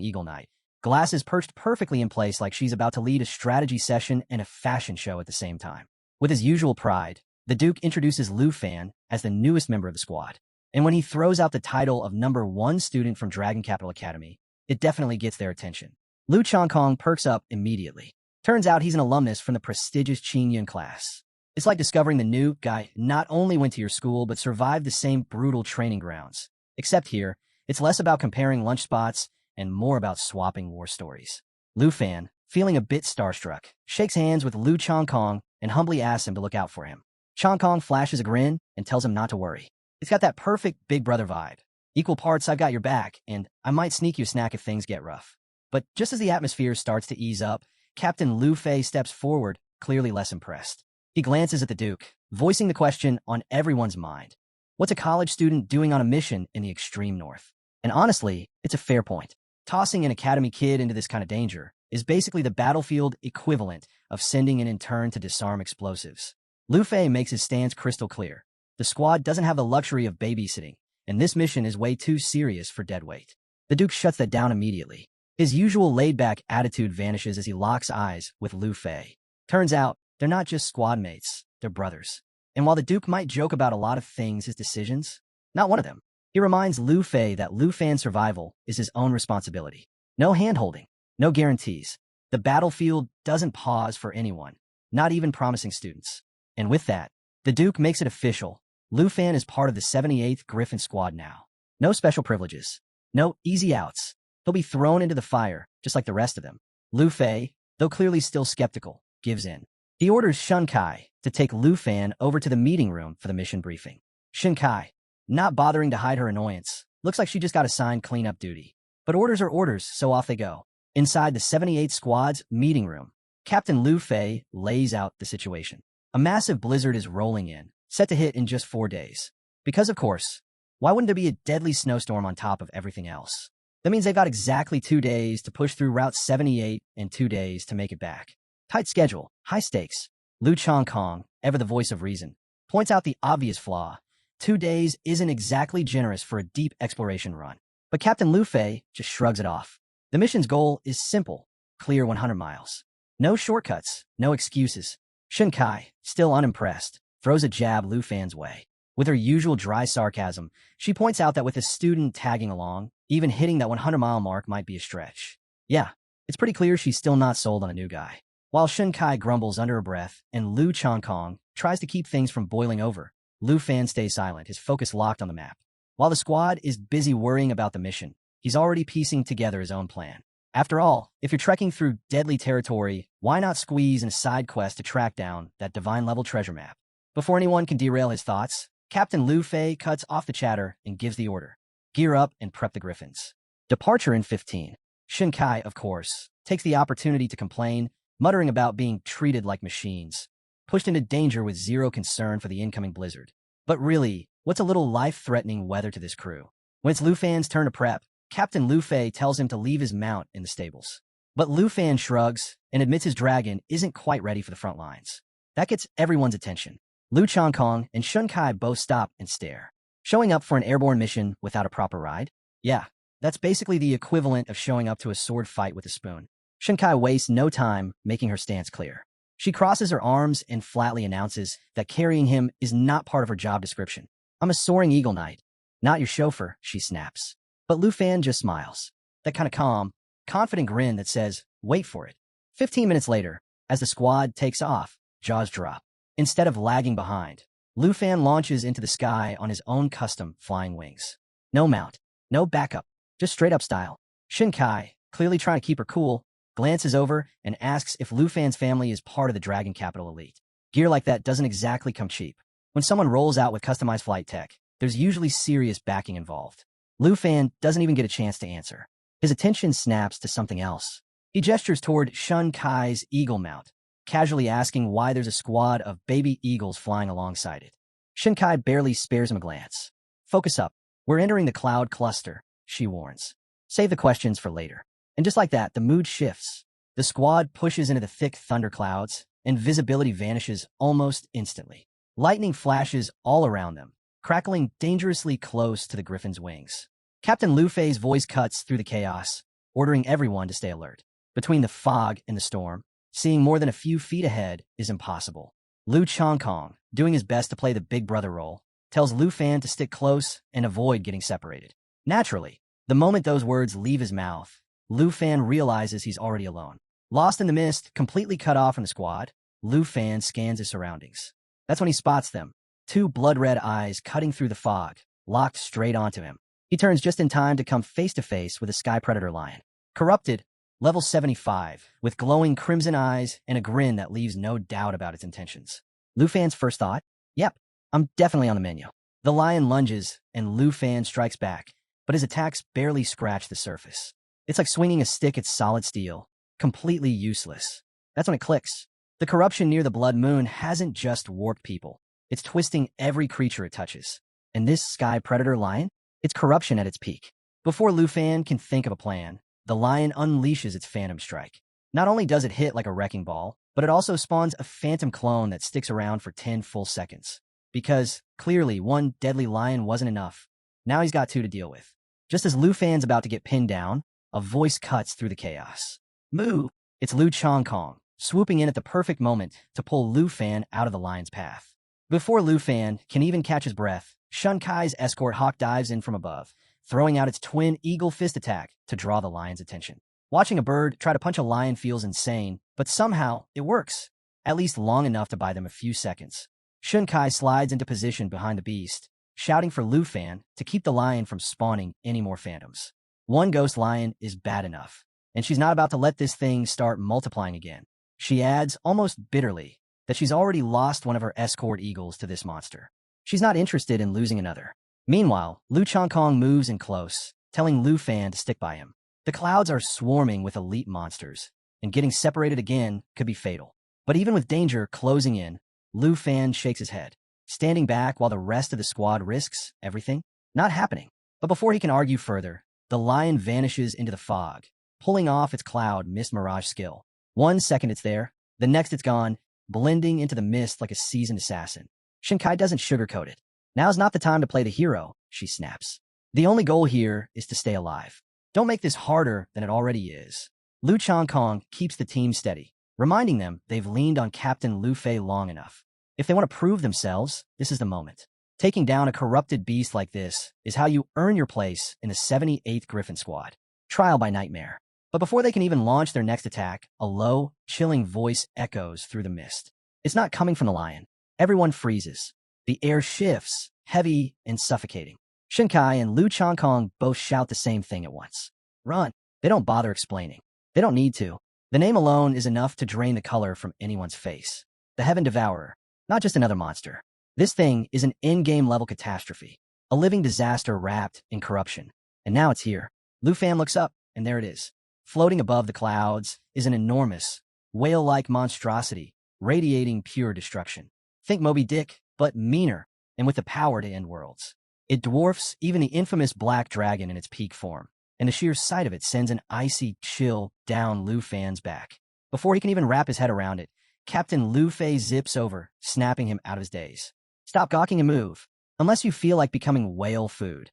Eagle Knight, glasses perched perfectly in place like she's about to lead a strategy session and a fashion show at the same time. With his usual pride, the Duke introduces Lufan as the newest member of the squad. And when he throws out the title of #1 student from Dragon Capital Academy, it definitely gets their attention. Lu Chongkong perks up immediately. Turns out he's an alumnus from the prestigious Qin Yun class. It's like discovering the new guy not only went to your school, but survived the same brutal training grounds. Except here, it's less about comparing lunch spots and more about swapping war stories. Lufan, feeling a bit starstruck, shakes hands with Lu Chongkong and humbly asks him to look out for him. Chongkong flashes a grin and tells him not to worry. It's got that perfect big brother vibe. Equal parts I've got your back, and I might sneak you a snack if things get rough. But just as the atmosphere starts to ease up, Captain Lu Fei steps forward, clearly less impressed. He glances at the Duke, voicing the question on everyone's mind. What's a college student doing on a mission in the extreme north? And honestly, it's a fair point. Tossing an academy kid into this kind of danger is basically the battlefield equivalent of sending an intern to disarm explosives. Lu Fei makes his stance crystal clear. The squad doesn't have the luxury of babysitting, and this mission is way too serious for deadweight. The Duke shuts that down immediately. His usual laid-back attitude vanishes as he locks eyes with Lu Fei. Turns out, they're not just squad mates, they're brothers. And while the Duke might joke about a lot of things, his decisions, not one of them. He reminds Lu Fei that Lufan's survival is his own responsibility. No hand-holding, no guarantees. The battlefield doesn't pause for anyone, not even promising students. And with that, the Duke makes it official. Lufan is part of the 78th Griffin Squad now. No special privileges. No easy outs. He'll be thrown into the fire, just like the rest of them. Lu Fei, though clearly still skeptical, gives in. He orders Shun Kai to take Lufan over to the meeting room for the mission briefing. Shun Kai, not bothering to hide her annoyance, looks like she just got assigned cleanup duty. But orders are orders, so off they go. Inside the 78th Squad's meeting room, Captain Lu Fei lays out the situation. A massive blizzard is rolling in, set to hit in just 4 days. Because, of course, why wouldn't there be a deadly snowstorm on top of everything else? That means they've got exactly 2 days to push through Route 78 and 2 days to make it back. Tight schedule, high stakes. Lu Chongkong, ever the voice of reason, points out the obvious flaw. 2 days isn't exactly generous for a deep exploration run. But Captain Lu Fei just shrugs it off. The mission's goal is simple, clear 100 miles. No shortcuts, no excuses. Shun Kai, still unimpressed, throws a jab Lufan's way. With her usual dry sarcasm, she points out that with a student tagging along, even hitting that 100-mile mark might be a stretch. Yeah, it's pretty clear she's still not sold on a new guy. While Shun Kai grumbles under her breath and Lu Chongkong tries to keep things from boiling over, Lufan stays silent, his focus locked on the map. While the squad is busy worrying about the mission, he's already piecing together his own plan. After all, if you're trekking through deadly territory, why not squeeze in a side quest to track down that divine-level treasure map? Before anyone can derail his thoughts, Captain Lu Fei cuts off the chatter and gives the order. Gear up and prep the Griffins. Departure in 15. Shun Kai, of course, takes the opportunity to complain, muttering about being treated like machines, pushed into danger with zero concern for the incoming blizzard. But really, what's a little life-threatening weather to this crew? When it's Lufan's turn to prep, Captain Lu Fei tells him to leave his mount in the stables. But Lufan shrugs and admits his dragon isn't quite ready for the front lines. That gets everyone's attention. Lu Chongkong and Shun Kai both stop and stare. Showing up for an airborne mission without a proper ride? Yeah, that's basically the equivalent of showing up to a sword fight with a spoon. Shun Kai wastes no time making her stance clear. She crosses her arms and flatly announces that carrying him is not part of her job description. I'm a soaring eagle knight, not your chauffeur, she snaps. But Lufan just smiles. That kind of calm, confident grin that says, wait for it. 15 minutes later, as the squad takes off, jaws drop. Instead of lagging behind, Lufan launches into the sky on his own custom flying wings. No mount, no backup, just straight-up style. Shun Kai, clearly trying to keep her cool, glances over and asks if Lufan's family is part of the Dragon Capital elite. Gear like that doesn't exactly come cheap. When someone rolls out with customized flight tech, there's usually serious backing involved. Lufan doesn't even get a chance to answer. His attention snaps to something else. He gestures toward Shun Kai's eagle mount, casually asking why there's a squad of baby eagles flying alongside it. Shun Kai barely spares him a glance. Focus up. We're entering the cloud cluster, she warns. Save the questions for later. And just like that, the mood shifts. The squad pushes into the thick thunderclouds, and visibility vanishes almost instantly. Lightning flashes all around them, crackling dangerously close to the Griffin's wings. Captain Lu Fei's voice cuts through the chaos, ordering everyone to stay alert. Between the fog and the storm, seeing more than a few feet ahead is impossible. Lu Chongkong, doing his best to play the big brother role, tells Lufan to stick close and avoid getting separated. Naturally, the moment those words leave his mouth, Lufan realizes he's already alone. Lost in the mist, completely cut off from the squad, Lufan scans his surroundings. That's when he spots them, 2 blood-red eyes cutting through the fog, locked straight onto him. He turns just in time to come face-to-face with a Sky Predator lion. Corrupted, level 75, with glowing crimson eyes and a grin that leaves no doubt about its intentions. Lufan's first thought? Yep, I'm definitely on the menu. The lion lunges, and Lufan strikes back, but his attacks barely scratch the surface. It's like swinging a stick at solid steel, completely useless. That's when it clicks. The corruption near the Blood Moon hasn't just warped people. It's twisting every creature it touches. And this Sky Predator lion? It's corruption at its peak. Before Lufan can think of a plan, the lion unleashes its Phantom Strike. Not only does it hit like a wrecking ball, but it also spawns a phantom clone that sticks around for 10 full seconds. Because, clearly, one deadly lion wasn't enough. Now he's got two to deal with. Just as Lufan's about to get pinned down, a voice cuts through the chaos. Moo! It's Lu Chongkong, swooping in at the perfect moment to pull Lufan out of the lion's path. Before Lufan can even catch his breath, Shun Kai's escort hawk dives in from above, throwing out its twin eagle fist attack to draw the lion's attention. Watching a bird try to punch a lion feels insane, but somehow it works, at least long enough to buy them a few seconds. Shun Kai slides into position behind the beast, shouting for Lufan to keep the lion from spawning any more phantoms. One ghost lion is bad enough, and she's not about to let this thing start multiplying again. She adds, almost bitterly, that she's already lost one of her escort eagles to this monster. She's not interested in losing another. Meanwhile, Lu Chongkong moves in close, telling Lufan to stick by him. The clouds are swarming with elite monsters, and getting separated again could be fatal. But even with danger closing in, Lufan shakes his head, standing back while the rest of the squad risks everything. Not happening. But before he can argue further, the lion vanishes into the fog, pulling off its cloud mist mirage skill. 1 second it's there, the next it's gone, blending into the mist like a seasoned assassin. Shinkai doesn't sugarcoat it. Now's not the time to play the hero, she snaps. The only goal here is to stay alive. Don't make this harder than it already is. Lu Chongkong keeps the team steady, reminding them they've leaned on Captain Lu Fei long enough. If they want to prove themselves, this is the moment. Taking down a corrupted beast like this is how you earn your place in the 78th Griffin Squad. Trial by nightmare. But before they can even launch their next attack, a low, chilling voice echoes through the mist. It's not coming from the lion. Everyone freezes. The air shifts, heavy and suffocating. Shinkai and Lu Chongkong both shout the same thing at once. Run. They don't bother explaining. They don't need to. The name alone is enough to drain the color from anyone's face. The Heaven Devourer. Not just another monster. This thing is an in-game level catastrophe. A living disaster wrapped in corruption. And now it's here. Lufan looks up, and there it is. Floating above the clouds is an enormous, whale-like monstrosity, radiating pure destruction. Think Moby Dick, but meaner, and with the power to end worlds. It dwarfs even the infamous Black Dragon in its peak form, and the sheer sight of it sends an icy chill down Lufan's back. Before he can even wrap his head around it, Captain Lu Fei zips over, snapping him out of his daze. Stop gawking and move, unless you feel like becoming whale food.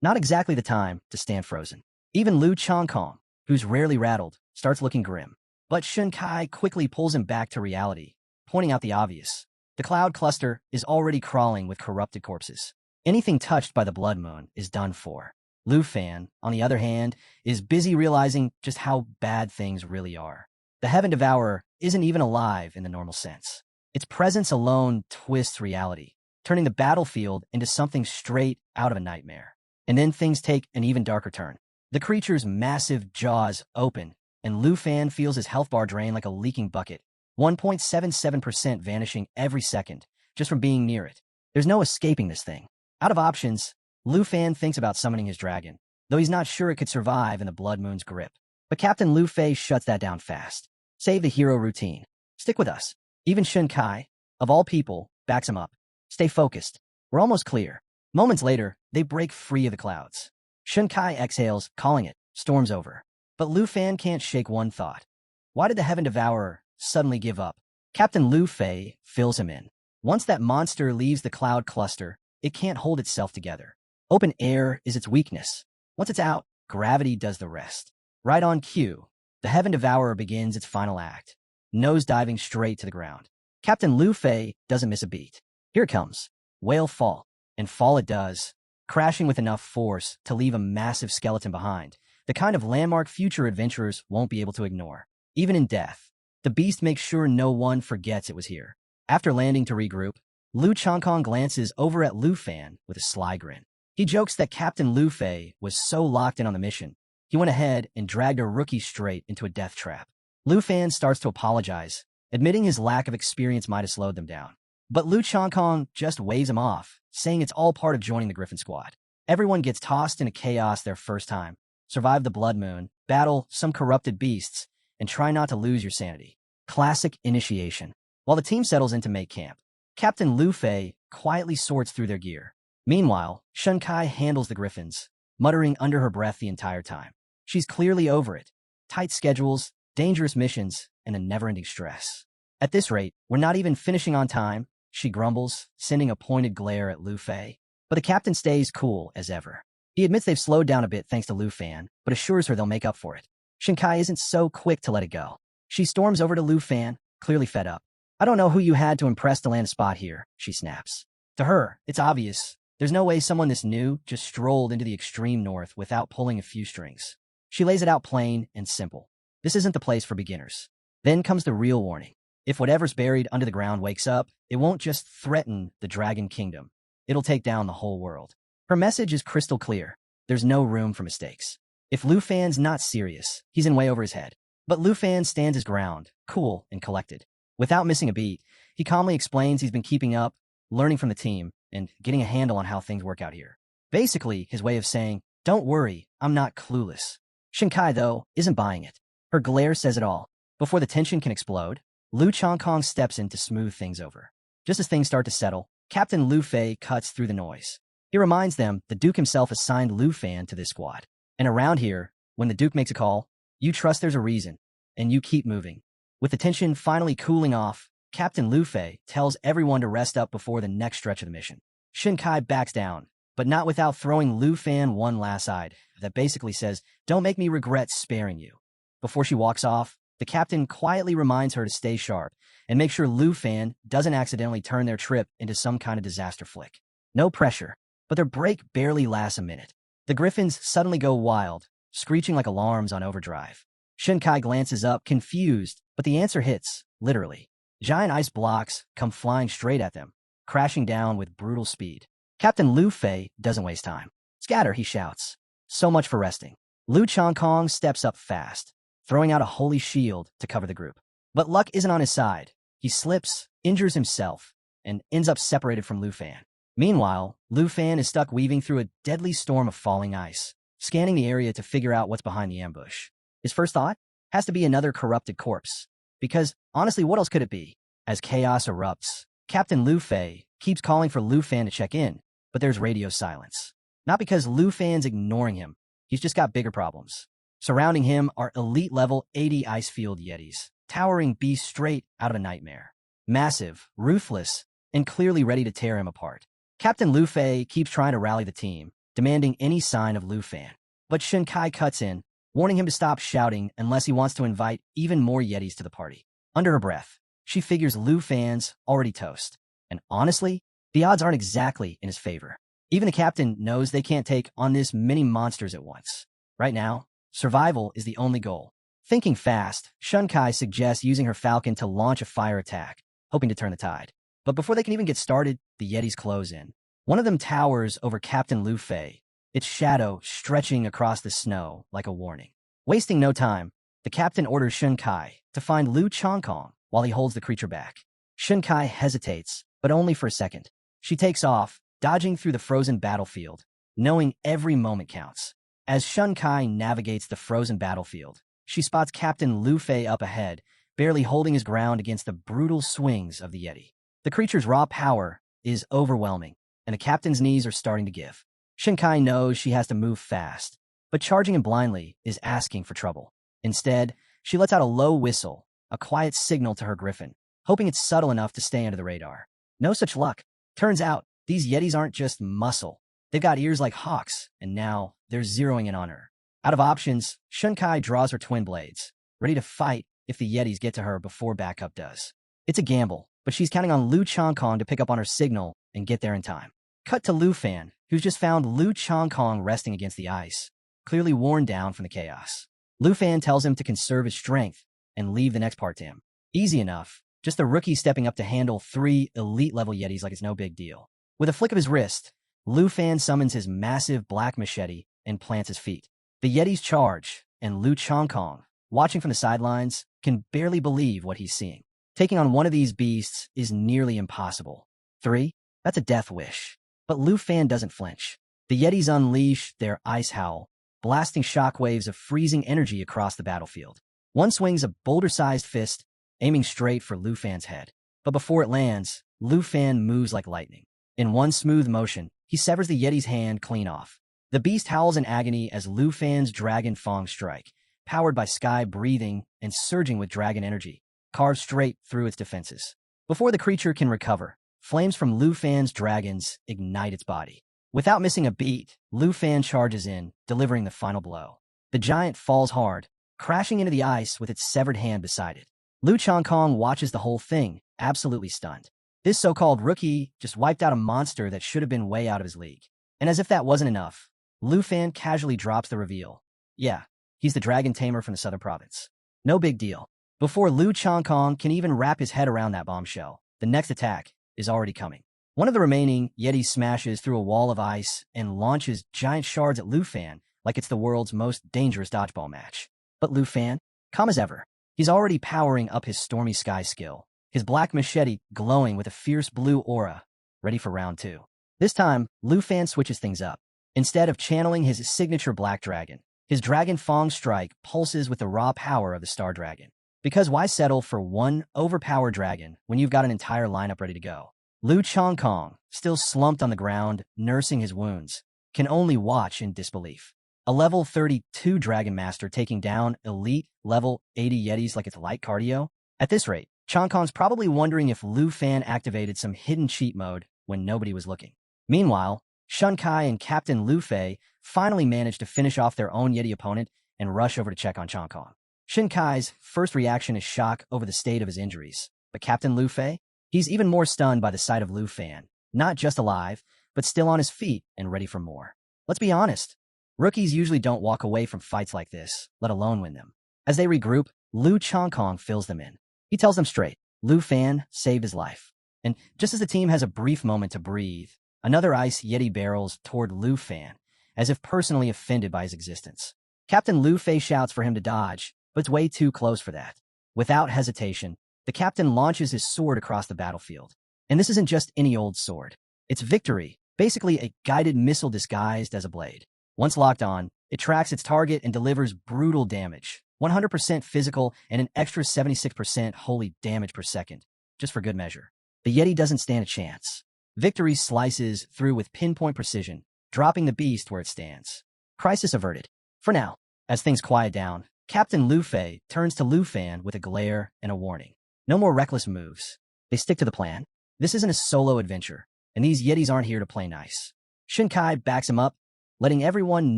Not exactly the time to stand frozen. Even Lu Chongkong, who's rarely rattled, starts looking grim. But Shun Kai quickly pulls him back to reality, pointing out the obvious. The cloud cluster is already crawling with corrupted corpses. Anything touched by the Blood Moon is done for. Lufan, on the other hand, is busy realizing just how bad things really are. The Heaven Devourer isn't even alive in the normal sense. Its presence alone twists reality, turning the battlefield into something straight out of a nightmare. And then things take an even darker turn. The creature's massive jaws open, and Lufan feels his health bar drain like a leaking bucket, 1.77% vanishing every second, just from being near it. There's no escaping this thing. Out of options, Lufan thinks about summoning his dragon, though he's not sure it could survive in the Blood Moon's grip. But Captain Lu Fei shuts that down fast. Save the hero routine. Stick with us. Even Shun Kai, of all people, backs him up. Stay focused. We're almost clear. Moments later, they break free of the clouds. Shun Kai exhales, calling it, storms over. But Lufan can't shake one thought. Why did the Heaven Devourer suddenly give up? Captain Lu Fei fills him in. Once that monster leaves the cloud cluster, it can't hold itself together. Open air is its weakness. Once it's out, gravity does the rest. Right on cue, the Heaven Devourer begins its final act, nose diving straight to the ground. Captain Lu Fei doesn't miss a beat. Here it comes. Whale fall. And fall it does, crashing with enough force to leave a massive skeleton behind, the kind of landmark future adventurers won't be able to ignore. Even in death, the beast makes sure no one forgets it was here. After landing to regroup, Lu Chongkong glances over at Lufan with a sly grin. He jokes that Captain Lu Fei was so locked in on the mission he went ahead and dragged a rookie straight into a death trap. Lufan starts to apologize, admitting his lack of experience might have slowed them down. But Lu Changkong just waves him off, saying it's all part of joining the Griffin squad. Everyone gets tossed into chaos their first time, survive the Blood Moon, battle some corrupted beasts, and try not to lose your sanity. Classic initiation. While the team settles in to make camp, Captain Lu Fei quietly sorts through their gear. Meanwhile, Shun Kai handles the Griffins, muttering under her breath the entire time. She's clearly over it. Tight schedules, dangerous missions, and a never-ending stress. At this rate, we're not even finishing on time, she grumbles, sending a pointed glare at Lu Fei. But the captain stays cool as ever. He admits they've slowed down a bit thanks to Lufan, but assures her they'll make up for it. Shinkai isn't so quick to let it go. She storms over to Lufan, clearly fed up. I don't know who you had to impress to land a spot here, she snaps. To her, it's obvious. There's no way someone this new just strolled into the extreme north without pulling a few strings. She lays it out plain and simple. This isn't the place for beginners. Then comes the real warning. If whatever's buried under the ground wakes up, it won't just threaten the Dragon Kingdom. It'll take down the whole world. Her message is crystal clear. There's no room for mistakes. If Lufan's not serious, he's in way over his head. But Lufan stands his ground, cool and collected. Without missing a beat, he calmly explains he's been keeping up, learning from the team, and getting a handle on how things work out here. Basically, his way of saying, don't worry, I'm not clueless. Shinkai, though, isn't buying it. Her glare says it all. Before the tension can explode, Lu Changkong steps in to smooth things over. Just as things start to settle, Captain Lu Fei cuts through the noise. He reminds them the Duke himself assigned Lufan to this squad. And around here, when the Duke makes a call, you trust there's a reason, and you keep moving. With the tension finally cooling off, Captain Lu Fei tells everyone to rest up before the next stretch of the mission. Shinkai backs down, but not without throwing Lufan one last eye that basically says, don't make me regret sparing you. Before she walks off, the captain quietly reminds her to stay sharp and make sure Lufan doesn't accidentally turn their trip into some kind of disaster flick. No pressure, but their break barely lasts a minute. The Griffins suddenly go wild, screeching like alarms on overdrive. Shinkai glances up, confused, but the answer hits, literally. Giant ice blocks come flying straight at them, crashing down with brutal speed. Captain Lu Fei doesn't waste time. Scatter, he shouts. So much for resting. Lu Changkong steps up fast, throwing out a holy shield to cover the group. But luck isn't on his side. He slips, injures himself, and ends up separated from Lufan. Meanwhile, Lufan is stuck weaving through a deadly storm of falling ice, scanning the area to figure out what's behind the ambush. His first thought has to be another corrupted corpse. Because, honestly, what else could it be? As chaos erupts, Captain Lu Fei keeps calling for Lufan to check in, but there's radio silence. Not because Lufan's ignoring him. He's just got bigger problems. Surrounding him are elite-level 80 ice-field yetis, towering beasts straight out of a nightmare. Massive, ruthless, and clearly ready to tear him apart. Captain Lu Fei keeps trying to rally the team, demanding any sign of Lufan. But Shinkai cuts in, warning him to stop shouting unless he wants to invite even more yetis to the party. Under her breath, she figures Lufan's already toast. And honestly, the odds aren't exactly in his favor. Even the captain knows they can't take on this many monsters at once. Right now, survival is the only goal. Thinking fast, Shunkai suggests using her falcon to launch a fire attack, hoping to turn the tide. But before they can even get started, the yetis close in. One of them towers over Captain Lu Fei, its shadow stretching across the snow like a warning. Wasting no time, the captain orders Shunkai to find Lu Changkong while he holds the creature back. Shunkai hesitates, but only for a second. She takes off, dodging through the frozen battlefield, knowing every moment counts. As Shunkai navigates the frozen battlefield, she spots Captain Lu Fei up ahead, barely holding his ground against the brutal swings of the Yeti. The creature's raw power is overwhelming, and the captain's knees are starting to give. Shunkai knows she has to move fast, but charging him blindly is asking for trouble. Instead, she lets out a low whistle, a quiet signal to her griffin, hoping it's subtle enough to stay under the radar. No such luck. Turns out, these yetis aren't just muscle. They've got ears like hawks, and now they're zeroing in on her. Out of options, Shunkai draws her twin blades, ready to fight if the yetis get to her before backup does. It's a gamble, but she's counting on Lu Changkong to pick up on her signal and get there in time. Cut to Lufan, who's just found Lu Changkong resting against the ice, clearly worn down from the chaos. Lufan tells him to conserve his strength and leave the next part to him. Easy enough, just the rookie stepping up to handle 3 elite-level yetis like it's no big deal. With a flick of his wrist, Lufan summons his massive black machete and plants his feet. The Yetis charge, and Lu Chongkong, watching from the sidelines, can barely believe what he's seeing. Taking on one of these beasts is nearly impossible. 3? That's a death wish. But Lufan doesn't flinch. The Yetis unleash their ice howl, blasting shockwaves of freezing energy across the battlefield. One swings a boulder-sized fist, aiming straight for Lufan's head. But before it lands, Lufan moves like lightning. In one smooth motion, he severs the Yeti's hand clean off. The beast howls in agony as Lufan's Dragon Fang strike, powered by sky breathing and surging with dragon energy, carves straight through its defenses. Before the creature can recover, flames from Lufan's dragons ignite its body. Without missing a beat, Lufan charges in, delivering the final blow. The giant falls hard, crashing into the ice with its severed hand beside it. Lu Chongkong watches the whole thing, absolutely stunned. This so-called rookie just wiped out a monster that should have been way out of his league. And as if that wasn't enough, Lufan casually drops the reveal. Yeah, he's the dragon tamer from the southern province. No big deal. Before Lu Chongkong can even wrap his head around that bombshell, the next attack is already coming. One of the remaining Yetis smashes through a wall of ice and launches giant shards at Lufan like it's the world's most dangerous dodgeball match. But Lufan, calm as ever, he's already powering up his Stormy Sky skill, his black machete glowing with a fierce blue aura, ready for round 2. This time, Lufan switches things up. Instead of channeling his signature Black Dragon, his Dragon Fang strike pulses with the raw power of the Star Dragon. Because why settle for one overpowered dragon when you've got an entire lineup ready to go? Lu Chongkong, still slumped on the ground, nursing his wounds, can only watch in disbelief. A level 32 Dragon Master taking down elite level 80 Yetis like it's light cardio? At this rate, Chongkong's probably wondering if Lufan activated some hidden cheat mode when nobody was looking. Meanwhile, Shunkai and Captain Lufei finally managed to finish off their own Yeti opponent and rush over to check on Chongkong. Shinkai's first reaction is shock over the state of his injuries, but Captain Lufei? He's even more stunned by the sight of Lufan, not just alive, but still on his feet and ready for more. Let's be honest, rookies usually don't walk away from fights like this, let alone win them. As they regroup, Lu Chongkong fills them in. He tells them straight, Lufan saved his life. And just as the team has a brief moment to breathe, another ice Yeti barrels toward Lufan, as if personally offended by his existence. Captain Lufei shouts for him to dodge, but it's way too close for that. Without hesitation, the captain launches his sword across the battlefield. And this isn't just any old sword. It's Victory, basically a guided missile disguised as a blade. Once locked on, it tracks its target and delivers brutal damage, 100% physical and an extra 76% holy damage per second, just for good measure. The Yeti doesn't stand a chance. Victory slices through with pinpoint precision, dropping the beast where it stands. Crisis averted. For now, as things quiet down, Captain Lufei turns to Lufan with a glare and a warning. No more reckless moves. They stick to the plan. This isn't a solo adventure, and these Yetis aren't here to play nice. Shinkai backs him up, letting everyone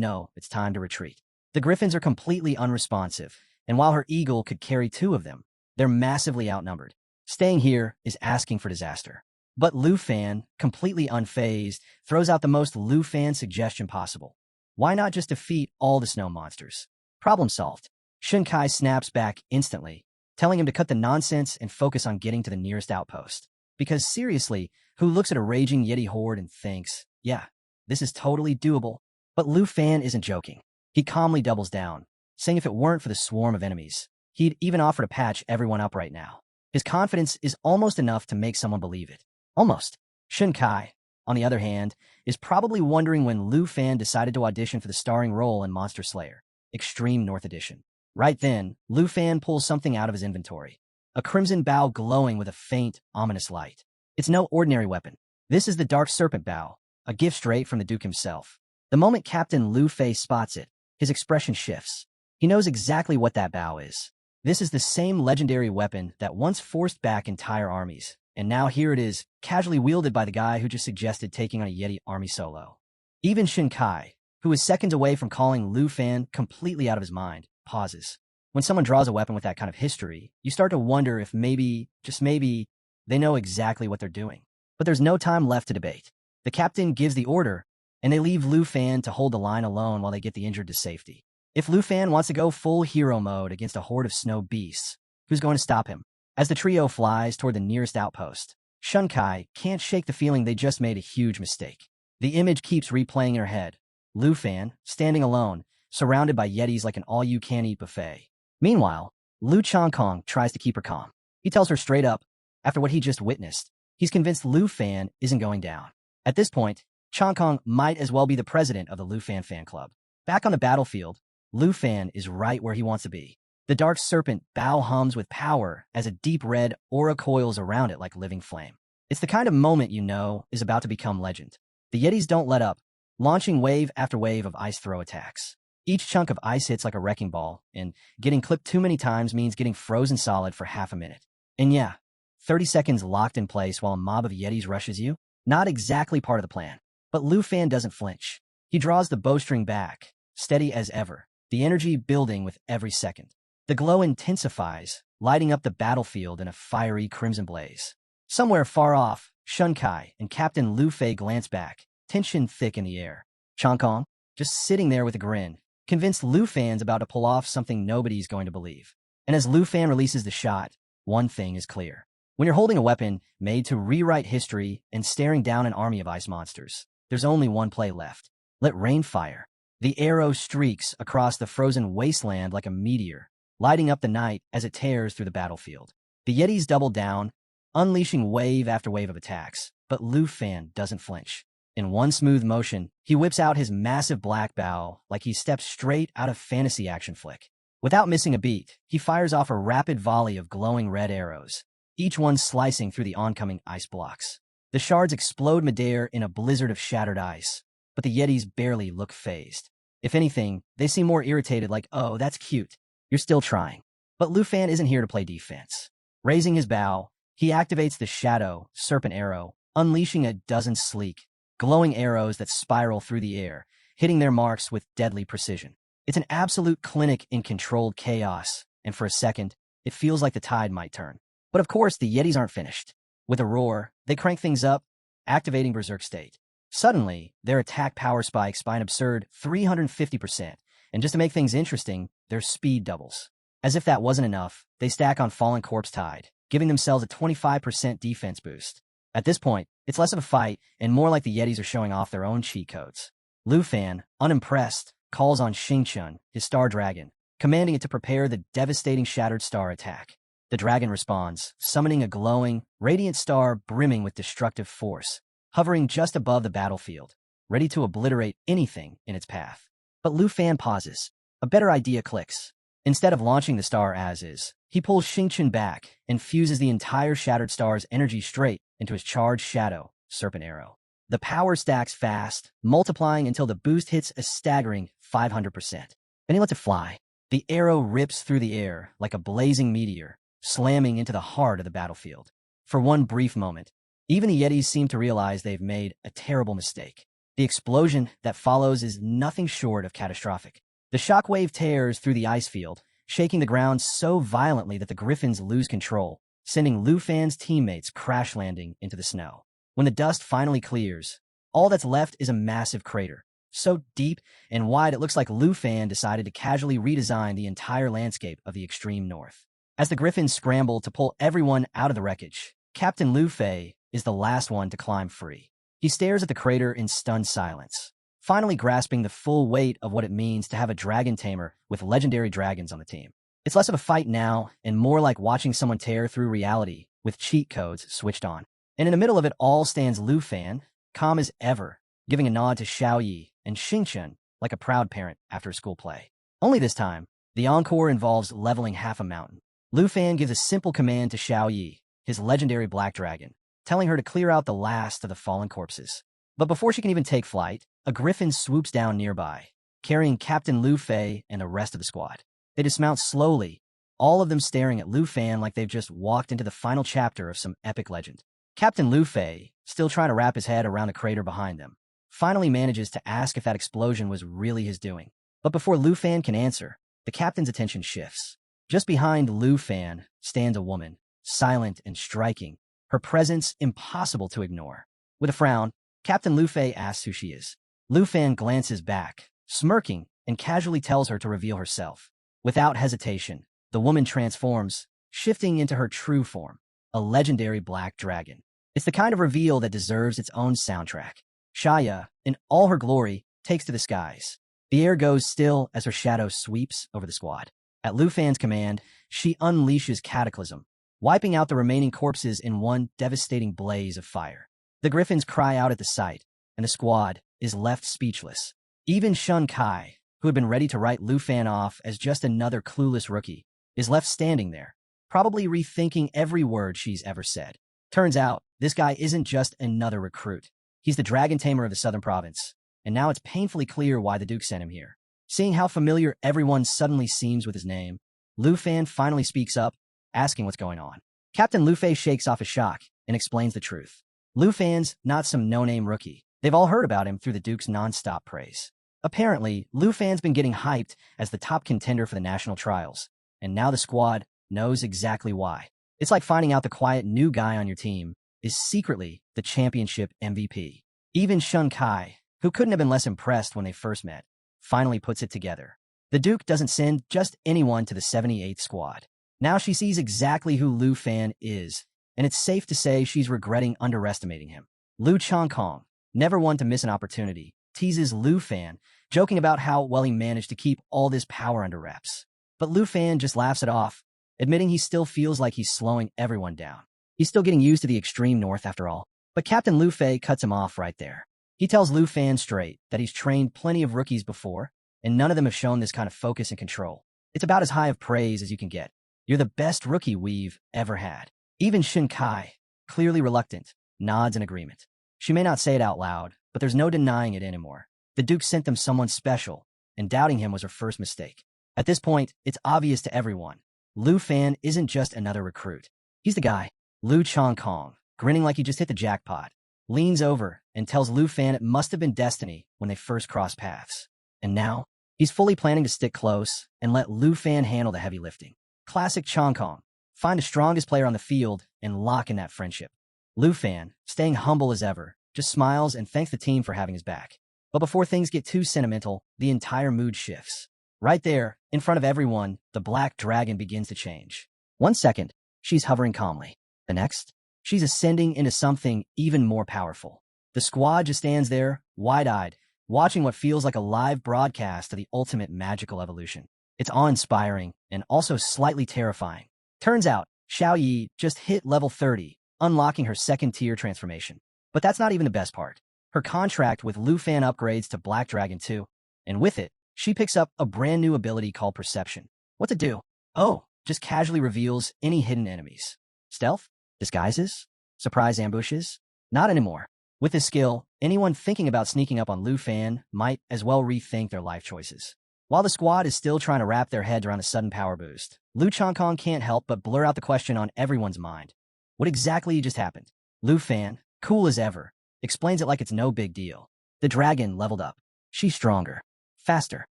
know it's time to retreat. The Griffins are completely unresponsive, and while her eagle could carry 2 of them, they're massively outnumbered. Staying here is asking for disaster. But Lufan, completely unfazed, throws out the most Lufan suggestion possible. Why not just defeat all the snow monsters? Problem solved. Shinkai snaps back instantly, telling him to cut the nonsense and focus on getting to the nearest outpost. Because seriously, who looks at a raging Yeti horde and thinks, yeah, this is totally doable? But Lufan isn't joking. He calmly doubles down, saying if it weren't for the swarm of enemies, he'd even offer to patch everyone up right now. His confidence is almost enough to make someone believe it. Almost. Shinkai, on the other hand, is probably wondering when Lufan decided to audition for the starring role in Monster Slayer, Extreme North Edition. Right then, Lufan pulls something out of his inventory. A crimson bow glowing with a faint, ominous light. It's no ordinary weapon. This is the Dark Serpent Bow, a gift straight from the Duke himself. The moment Captain Lufei spots it, his expression shifts. He knows exactly what that bow is. This is the same legendary weapon that once forced back entire armies, and now here it is, casually wielded by the guy who just suggested taking on a Yeti army solo. Even Shinkai, who is seconds away from calling Lufan completely out of his mind, pauses. When someone draws a weapon with that kind of history, you start to wonder if maybe, just maybe, they know exactly what they're doing. But there's no time left to debate. The captain gives the order, and they leave Lufan to hold the line alone while they get the injured to safety. If Lufan wants to go full hero mode against a horde of snow beasts, who's going to stop him? As the trio flies toward the nearest outpost, Shunkai can't shake the feeling they just made a huge mistake. The image keeps replaying in her head. Lufan, standing alone, surrounded by Yetis like an all-you-can-eat buffet. Meanwhile, Lu Changkong tries to keep her calm. He tells her straight up, after what he just witnessed, he's convinced Lufan isn't going down. At this point, Changkong might as well be the president of the Lufan fan club. Back on the battlefield, Lufan is right where he wants to be. The dark serpent bow hums with power as a deep red aura coils around it like living flame. It's the kind of moment you know is about to become legend. The Yetis don't let up, launching wave after wave of ice throw attacks. Each chunk of ice hits like a wrecking ball, and getting clipped too many times means getting frozen solid for half a minute. And yeah, 30 seconds locked in place while a mob of Yetis rushes you? Not exactly part of the plan. But Lufan doesn't flinch. He draws the bowstring back, steady as ever, the energy building with every second. The glow intensifies, lighting up the battlefield in a fiery crimson blaze. Somewhere far off, Shunkai and Captain Lu Fei glance back, tension thick in the air. Changkong, just sitting there with a grin, convinced Lufan's about to pull off something nobody's going to believe. And as Lufan releases the shot, one thing is clear. When you're holding a weapon made to rewrite history and staring down an army of ice monsters, there's only one play left. Let rain fire. The arrow streaks across the frozen wasteland like a meteor, lighting up the night as it tears through the battlefield. The Yetis double down, unleashing wave after wave of attacks, but Lufan doesn't flinch. In one smooth motion, he whips out his massive black bow like he steps straight out of fantasy action flick. Without missing a beat, he fires off a rapid volley of glowing red arrows, each one slicing through the oncoming ice blocks. The shards explode midair in a blizzard of shattered ice, but the Yetis barely look phased. If anything, they seem more irritated like, oh, that's cute. You're still trying. But Lufan isn't here to play defense. Raising his bow, he activates the Shadow Serpent Arrow, unleashing a dozen sleek, glowing arrows that spiral through the air, hitting their marks with deadly precision. It's an absolute clinic in controlled chaos, and for a second, it feels like the tide might turn. But of course, the Yetis aren't finished. With a roar, they crank things up, activating Berserk State. Suddenly, their attack power spikes by an absurd 350%, and just to make things interesting, their speed doubles. As if that wasn't enough, they stack on Fallen Corpse Tide, giving themselves a 25% defense boost. At this point, it's less of a fight and more like the Yetis are showing off their own cheat codes. Lufan, unimpressed, calls on Xingqian, his Star Dragon, commanding it to prepare the devastating Shattered Star attack. The dragon responds, summoning a glowing, radiant star brimming with destructive force, hovering just above the battlefield, ready to obliterate anything in its path. But Lufan pauses. A better idea clicks. Instead of launching the star as is, he pulls Xingqian back and fuses the entire Shattered Star's energy straight into his charged Shadow Serpent Arrow. The power stacks fast, multiplying until the boost hits a staggering 500%. Then he lets it fly. The arrow rips through the air like a blazing meteor, slamming into the heart of the battlefield. For one brief moment, even the Yetis seem to realize they've made a terrible mistake. The explosion that follows is nothing short of catastrophic. The shockwave tears through the ice field, shaking the ground so violently that the Griffins lose control, sending Lufan's teammates crash landing into the snow. When the dust finally clears, all that's left is a massive crater, so deep and wide it looks like Lufan decided to casually redesign the entire landscape of the extreme north. As the Griffins scramble to pull everyone out of the wreckage, Captain Lu Fei is the last one to climb free. He stares at the crater in stunned silence, finally grasping the full weight of what it means to have a dragon tamer with legendary dragons on the team. It's less of a fight now and more like watching someone tear through reality with cheat codes switched on. And in the middle of it all stands Lufan, calm as ever, giving a nod to Xiao Yi and Xingqian like a proud parent after a school play. Only this time, the encore involves leveling half a mountain. Lufan gives a simple command to Xiao Yi, his legendary black dragon, telling her to clear out the last of the fallen corpses. But before she can even take flight, a griffin swoops down nearby, carrying Captain Lu Fei and the rest of the squad. They dismount slowly, all of them staring at Lufan like they've just walked into the final chapter of some epic legend. Captain Lu Fei, still trying to wrap his head around the crater behind them, finally manages to ask if that explosion was really his doing. But before Lufan can answer, the captain's attention shifts. Just behind Lufan stands a woman, silent and striking, her presence impossible to ignore. With a frown, Captain Lu Fei asks who she is. Lufan glances back, smirking, and casually tells her to reveal herself. Without hesitation, the woman transforms, shifting into her true form, a legendary black dragon. It's the kind of reveal that deserves its own soundtrack. Shaya, in all her glory, takes to the skies. The air goes still as her shadow sweeps over the squad. At Lufan's command, she unleashes Cataclysm, wiping out the remaining corpses in one devastating blaze of fire. The Griffins cry out at the sight, and the squad is left speechless. Even Shun Kai, who had been ready to write Lufan off as just another clueless rookie, is left standing there, probably rethinking every word she's ever said. Turns out, this guy isn't just another recruit. He's the Dragon Tamer of the Southern Province, and now it's painfully clear why the Duke sent him here. Seeing how familiar everyone suddenly seems with his name, Lufan finally speaks up, asking what's going on. Captain Lufei shakes off his shock and explains the truth. Lufan's not some no-name rookie. They've all heard about him through the Duke's non-stop praise. Apparently, Lufan's been getting hyped as the top contender for the national trials, and now the squad knows exactly why. It's like finding out the quiet new guy on your team is secretly the championship MVP. Even Shun Kai, who couldn't have been less impressed when they first met, finally puts it together. The Duke doesn't send just anyone to the 78th squad. Now she sees exactly who Lufan is, and it's safe to say she's regretting underestimating him. Lu Chongkong, never one to miss an opportunity, teases Lufan, joking about how well he managed to keep all this power under wraps. But Lufan just laughs it off, admitting he still feels like he's slowing everyone down. He's still getting used to the extreme north after all. But Captain Lufei cuts him off right there. He tells Lufan straight that he's trained plenty of rookies before, and none of them have shown this kind of focus and control. It's about as high of praise as you can get. You're the best rookie we've ever had. Even Shin Kai, clearly reluctant, nods in agreement. She may not say it out loud, but there's no denying it anymore. The Duke sent them someone special, and doubting him was her first mistake. At this point, it's obvious to everyone. Lufan isn't just another recruit. He's the guy. Lu Chongkong, grinning like he just hit the jackpot, leans over and tells Lufan it must have been destiny when they first crossed paths. And now, he's fully planning to stick close and let Lufan handle the heavy lifting. Classic Chongkong. Find the strongest player on the field and lock in that friendship. Lufan, staying humble as ever, just smiles and thanks the team for having his back. But before things get too sentimental, the entire mood shifts. Right there, in front of everyone, the black dragon begins to change. 1 second, she's hovering calmly. The next, she's ascending into something even more powerful. The squad just stands there, wide-eyed, watching what feels like a live broadcast of the ultimate magical evolution. It's awe-inspiring and also slightly terrifying. Turns out, Xiao Yi just hit level 30, unlocking her second-tier transformation. But that's not even the best part. Her contract with Lufan upgrades to Black Dragon 2, and with it, she picks up a brand new ability called Perception. What to do? Oh, just casually reveals any hidden enemies. Stealth? Disguises? Surprise ambushes? Not anymore. With this skill, anyone thinking about sneaking up on Lufan might as well rethink their life choices. While the squad is still trying to wrap their heads around a sudden power boost, Lu Chongkong can't help but blur out the question on everyone's mind. What exactly just happened? Lufan, cool as ever, explains it like it's no big deal. The dragon leveled up. She's stronger, faster,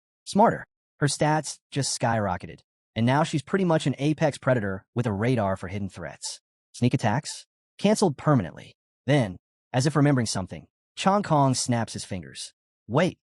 smarter. Her stats just skyrocketed, and now she's pretty much an apex predator with a radar for hidden threats. Sneak attacks? Cancelled permanently. Then, as if remembering something, Chongkong snaps his fingers. Wait,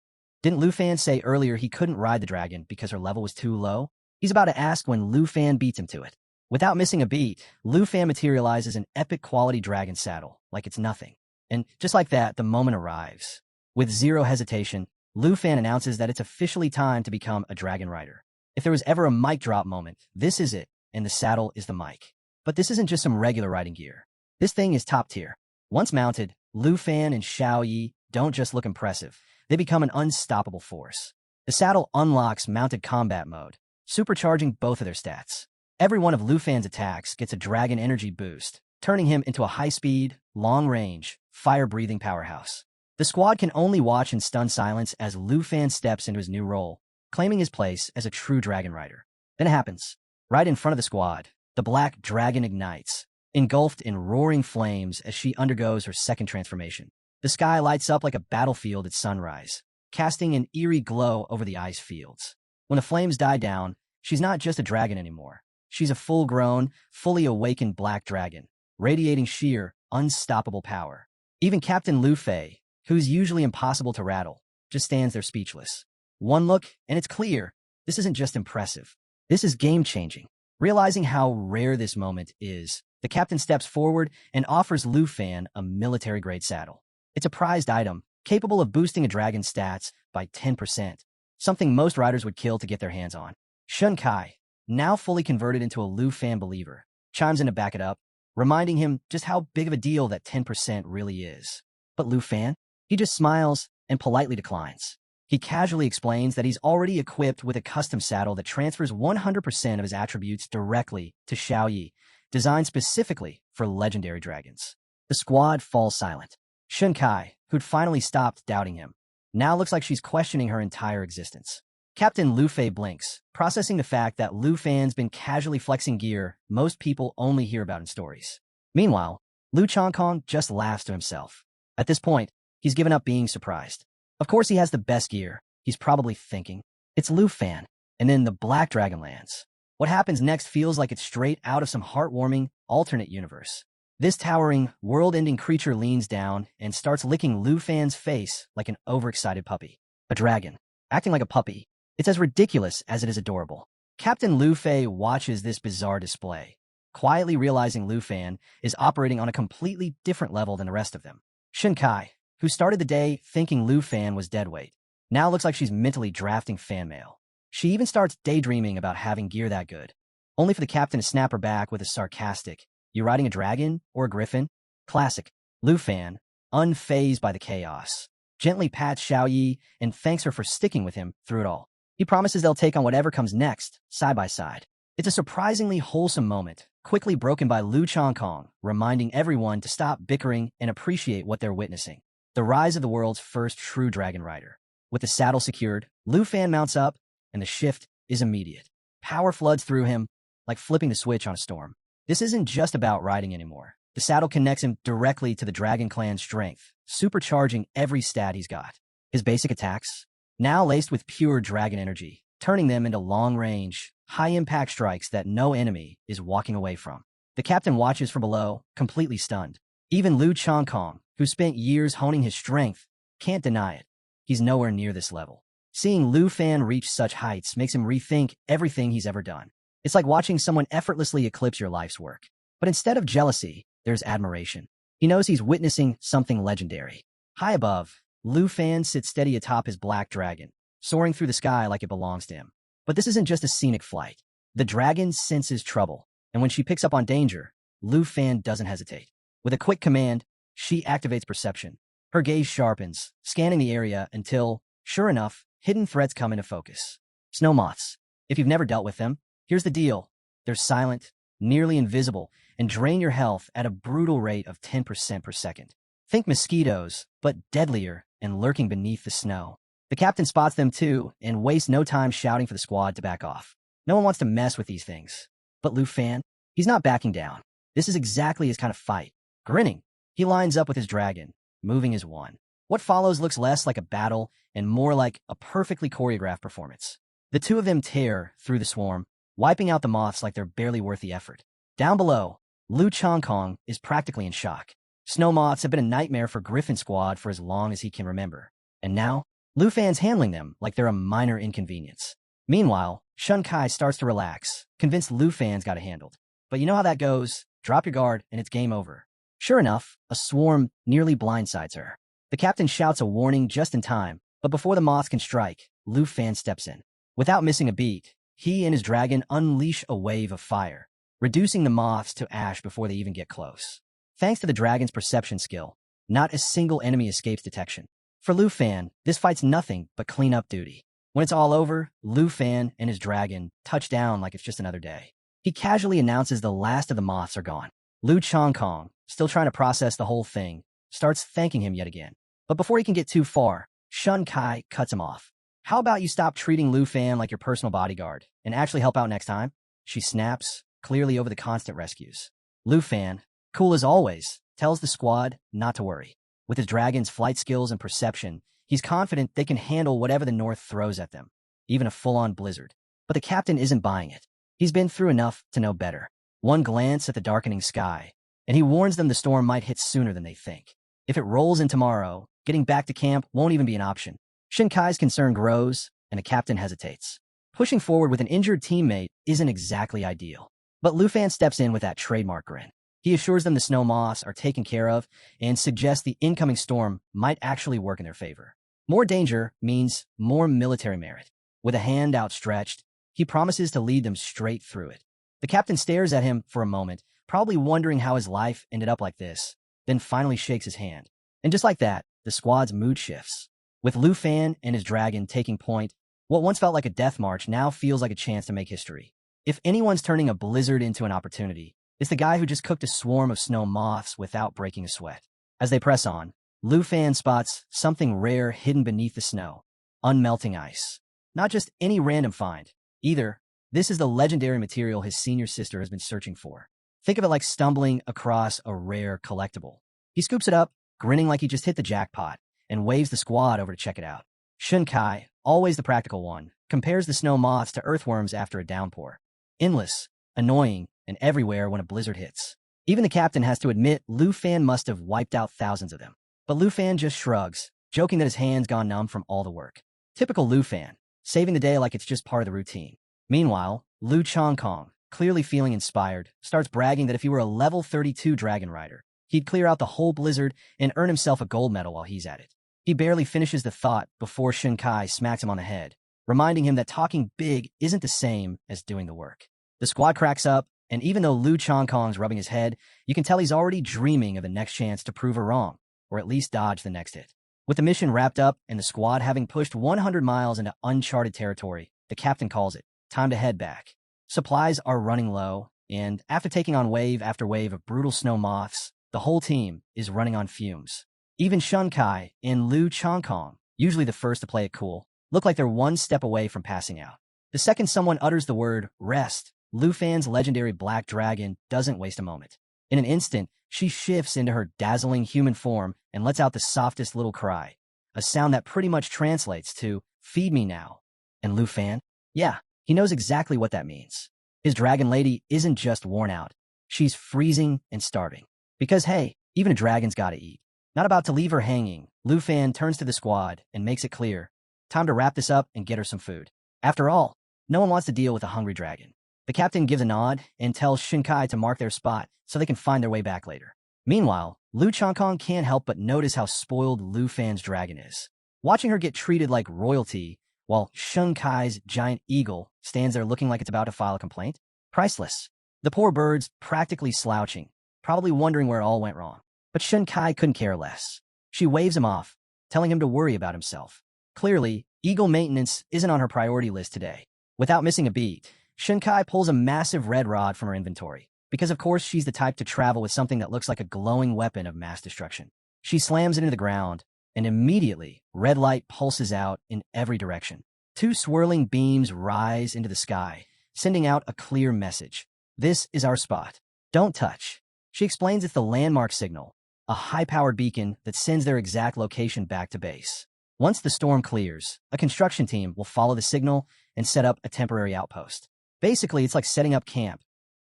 didn't Lufan say earlier he couldn't ride the dragon because her level was too low? He's about to ask when Lufan beats him to it. Without missing a beat, Lufan materializes an epic quality dragon saddle, like it's nothing. And just like that, the moment arrives. With zero hesitation, Lufan announces that it's officially time to become a dragon rider. If there was ever a mic drop moment, this is it, and the saddle is the mic. But this isn't just some regular riding gear. This thing is top tier. Once mounted, Lufan and Xiao Yi don't just look impressive, they become an unstoppable force. The saddle unlocks mounted combat mode, supercharging both of their stats. Every one of Lufan's attacks gets a dragon energy boost, turning him into a high-speed, long-range, fire-breathing powerhouse. The squad can only watch in stunned silence as Lufan steps into his new role, claiming his place as a true dragon rider. Then it happens. Right in front of the squad, the black dragon ignites, engulfed in roaring flames as she undergoes her second transformation. The sky lights up like a battlefield at sunrise, casting an eerie glow over the ice fields. When the flames die down, she's not just a dragon anymore. She's a full-grown, fully awakened black dragon, radiating sheer, unstoppable power. Even Captain Lufei, who's usually impossible to rattle, just stands there speechless. One look, and it's clear, this isn't just impressive. This is game-changing. Realizing how rare this moment is, the captain steps forward and offers Lufan a military-grade saddle. It's a prized item, capable of boosting a dragon's stats by 10%. something most riders would kill to get their hands on. Shun Kai, now fully converted into a Lufan believer, chimes in to back it up, reminding him just how big of a deal that 10% really is. But Lufan? He just smiles and politely declines. He casually explains that he's already equipped with a custom saddle that transfers 100% of his attributes directly to Xiao, designed specifically for legendary dragons. The squad falls silent. Shun Kai, who'd finally stopped doubting him, now looks like she's questioning her entire existence. Captain Lufei blinks, processing the fact that Lufan's been casually flexing gear most people only hear about in stories. Meanwhile, Lu Changkong just laughs to himself. At this point, he's given up being surprised. Of course he has the best gear, he's probably thinking. It's Lufan, and then the Black Dragon lands. What happens next feels like it's straight out of some heartwarming, alternate universe. This towering, world-ending creature leans down and starts licking Lufan's face like an overexcited puppy. A dragon, acting like a puppy. It's as ridiculous as it is adorable. Captain Lufei watches this bizarre display, quietly realizing Lufan is operating on a completely different level than the rest of them. Shun Kai, who started the day thinking Lufan was deadweight, now looks like she's mentally drafting fan mail. She even starts daydreaming about having gear that good, only for the captain to snap her back with a sarcastic, "You riding a dragon or a griffin?" Classic. Lufan, unfazed by the chaos, gently pats Xiao and thanks her for sticking with him through it all. He promises they'll take on whatever comes next, side by side. It's a surprisingly wholesome moment, quickly broken by Lu Changkong, reminding everyone to stop bickering and appreciate what they're witnessing. The rise of the world's first true dragon rider. With the saddle secured, Lufan mounts up, and the shift is immediate. Power floods through him, like flipping the switch on a storm. This isn't just about riding anymore. The saddle connects him directly to the Dragon Clan's strength, supercharging every stat he's got. His basic attacks, now laced with pure dragon energy, turning them into long-range, high-impact strikes that no enemy is walking away from. The captain watches from below, completely stunned. Even Lu Changkong, who spent years honing his strength, can't deny it. He's nowhere near this level. Seeing Lufan reach such heights makes him rethink everything he's ever done. It's like watching someone effortlessly eclipse your life's work. But instead of jealousy, there's admiration. He knows he's witnessing something legendary. High above, Lufan sits steady atop his black dragon, soaring through the sky like it belongs to him. But this isn't just a scenic flight. The dragon senses trouble, and when she picks up on danger, Lufan doesn't hesitate. With a quick command, she activates perception. Her gaze sharpens, scanning the area until, sure enough, hidden threats come into focus. Snow moths. If you've never dealt with them, here's the deal. They're silent, nearly invisible, and drain your health at a brutal rate of 10% per second. Think mosquitoes, but deadlier and lurking beneath the snow. The captain spots them too and wastes no time shouting for the squad to back off. No one wants to mess with these things. But Lufan, he's not backing down. This is exactly his kind of fight. Grinning, he lines up with his dragon, moving as one. What follows looks less like a battle and more like a perfectly choreographed performance. The two of them tear through the swarm, wiping out the moths like they're barely worth the effort. Down below, Lu Changkong is practically in shock. Snow moths have been a nightmare for Griffin Squad for as long as he can remember. And now, Lufan's handling them like they're a minor inconvenience. Meanwhile, Shun Kai starts to relax, convinced Lufan's got it handled. But you know how that goes. Drop your guard and it's game over. Sure enough, a swarm nearly blindsides her. The captain shouts a warning just in time, but before the moths can strike, Lufan steps in. Without missing a beat, he and his dragon unleash a wave of fire, reducing the moths to ash before they even get close. Thanks to the dragon's perception skill, not a single enemy escapes detection. For Lufan, this fight's nothing but cleanup duty. When it's all over, Lufan and his dragon touch down like it's just another day. He casually announces the last of the moths are gone. Lu Changkong, still trying to process the whole thing, starts thanking him yet again. But before he can get too far, Shun Kai cuts him off. How about you stop treating Lufan like your personal bodyguard and actually help out next time? She snaps, clearly over the constant rescues. Lufan, cool as always, tells the squad not to worry. With his dragon's flight skills and perception, he's confident they can handle whatever the North throws at them, even a full-on blizzard. But the captain isn't buying it. He's been through enough to know better. One glance at the darkening sky, and he warns them the storm might hit sooner than they think. If it rolls in tomorrow, getting back to camp won't even be an option. Shun Kai's concern grows, and the captain hesitates. Pushing forward with an injured teammate isn't exactly ideal. But Lufan steps in with that trademark grin. He assures them the snow moths are taken care of and suggests the incoming storm might actually work in their favor. More danger means more military merit. With a hand outstretched, he promises to lead them straight through it. The captain stares at him for a moment, probably wondering how his life ended up like this, then finally shakes his hand. And just like that, the squad's mood shifts. With Lufan and his dragon taking point, what once felt like a death march now feels like a chance to make history. If anyone's turning a blizzard into an opportunity, it's the guy who just cooked a swarm of snow moths without breaking a sweat. As they press on, Lufan spots something rare hidden beneath the snow. Unmelting ice. Not just any random find, either. This is the legendary material his senior sister has been searching for. Think of it like stumbling across a rare collectible. He scoops it up, grinning like he just hit the jackpot, and waves the squad over to check it out. Shunkai, always the practical one, compares the snow moths to earthworms after a downpour. Endless, annoying, and everywhere when a blizzard hits. Even the captain has to admit Lufan must have wiped out thousands of them. But Lufan just shrugs, joking that his hands gone numb from all the work. Typical Lufan, saving the day like it's just part of the routine. Meanwhile, Lu Chongkong, clearly feeling inspired, starts bragging that if he were a level 32 dragon rider, he'd clear out the whole blizzard and earn himself a gold medal while he's at it. He barely finishes the thought before Shunkai smacks him on the head, reminding him that talking big isn't the same as doing the work. The squad cracks up, and even though Lu Chongkong's rubbing his head, you can tell he's already dreaming of the next chance to prove her wrong, or at least dodge the next hit. With the mission wrapped up and the squad having pushed 100 miles into uncharted territory, the captain calls it time to head back. Supplies are running low, and after taking on wave after wave of brutal snow moths, the whole team is running on fumes. Even Shunkai and Lu Chongkong, usually the first to play it cool, look like they're one step away from passing out. The second someone utters the word rest, Lufan's legendary black dragon doesn't waste a moment. In an instant, she shifts into her dazzling human form and lets out the softest little cry, a sound that pretty much translates to, "Feed me now." And Lufan? Yeah, he knows exactly what that means. His dragon lady isn't just worn out. She's freezing and starving. Because hey, even a dragon's gotta eat. Not about to leave her hanging, Lufan turns to the squad and makes it clear. Time to wrap this up and get her some food. After all, no one wants to deal with a hungry dragon. The captain gives a nod and tells Shunkai to mark their spot so they can find their way back later. Meanwhile, Lu Chongkong can't help but notice how spoiled Lufan's dragon is. Watching her get treated like royalty, while Shunkai's giant eagle stands there looking like it's about to file a complaint. Priceless. The poor bird's practically slouching, probably wondering where it all went wrong. But Shunkai couldn't care less. She waves him off, telling him to worry about himself. Clearly, eagle maintenance isn't on her priority list today. Without missing a beat, Shunkai pulls a massive red rod from her inventory, because of course she's the type to travel with something that looks like a glowing weapon of mass destruction. She slams it into the ground, and immediately, red light pulses out in every direction. Two swirling beams rise into the sky, sending out a clear message. This is our spot. Don't touch. She explains it's the landmark signal, a high-powered beacon that sends their exact location back to base. Once the storm clears, a construction team will follow the signal and set up a temporary outpost. Basically, it's like setting up camp,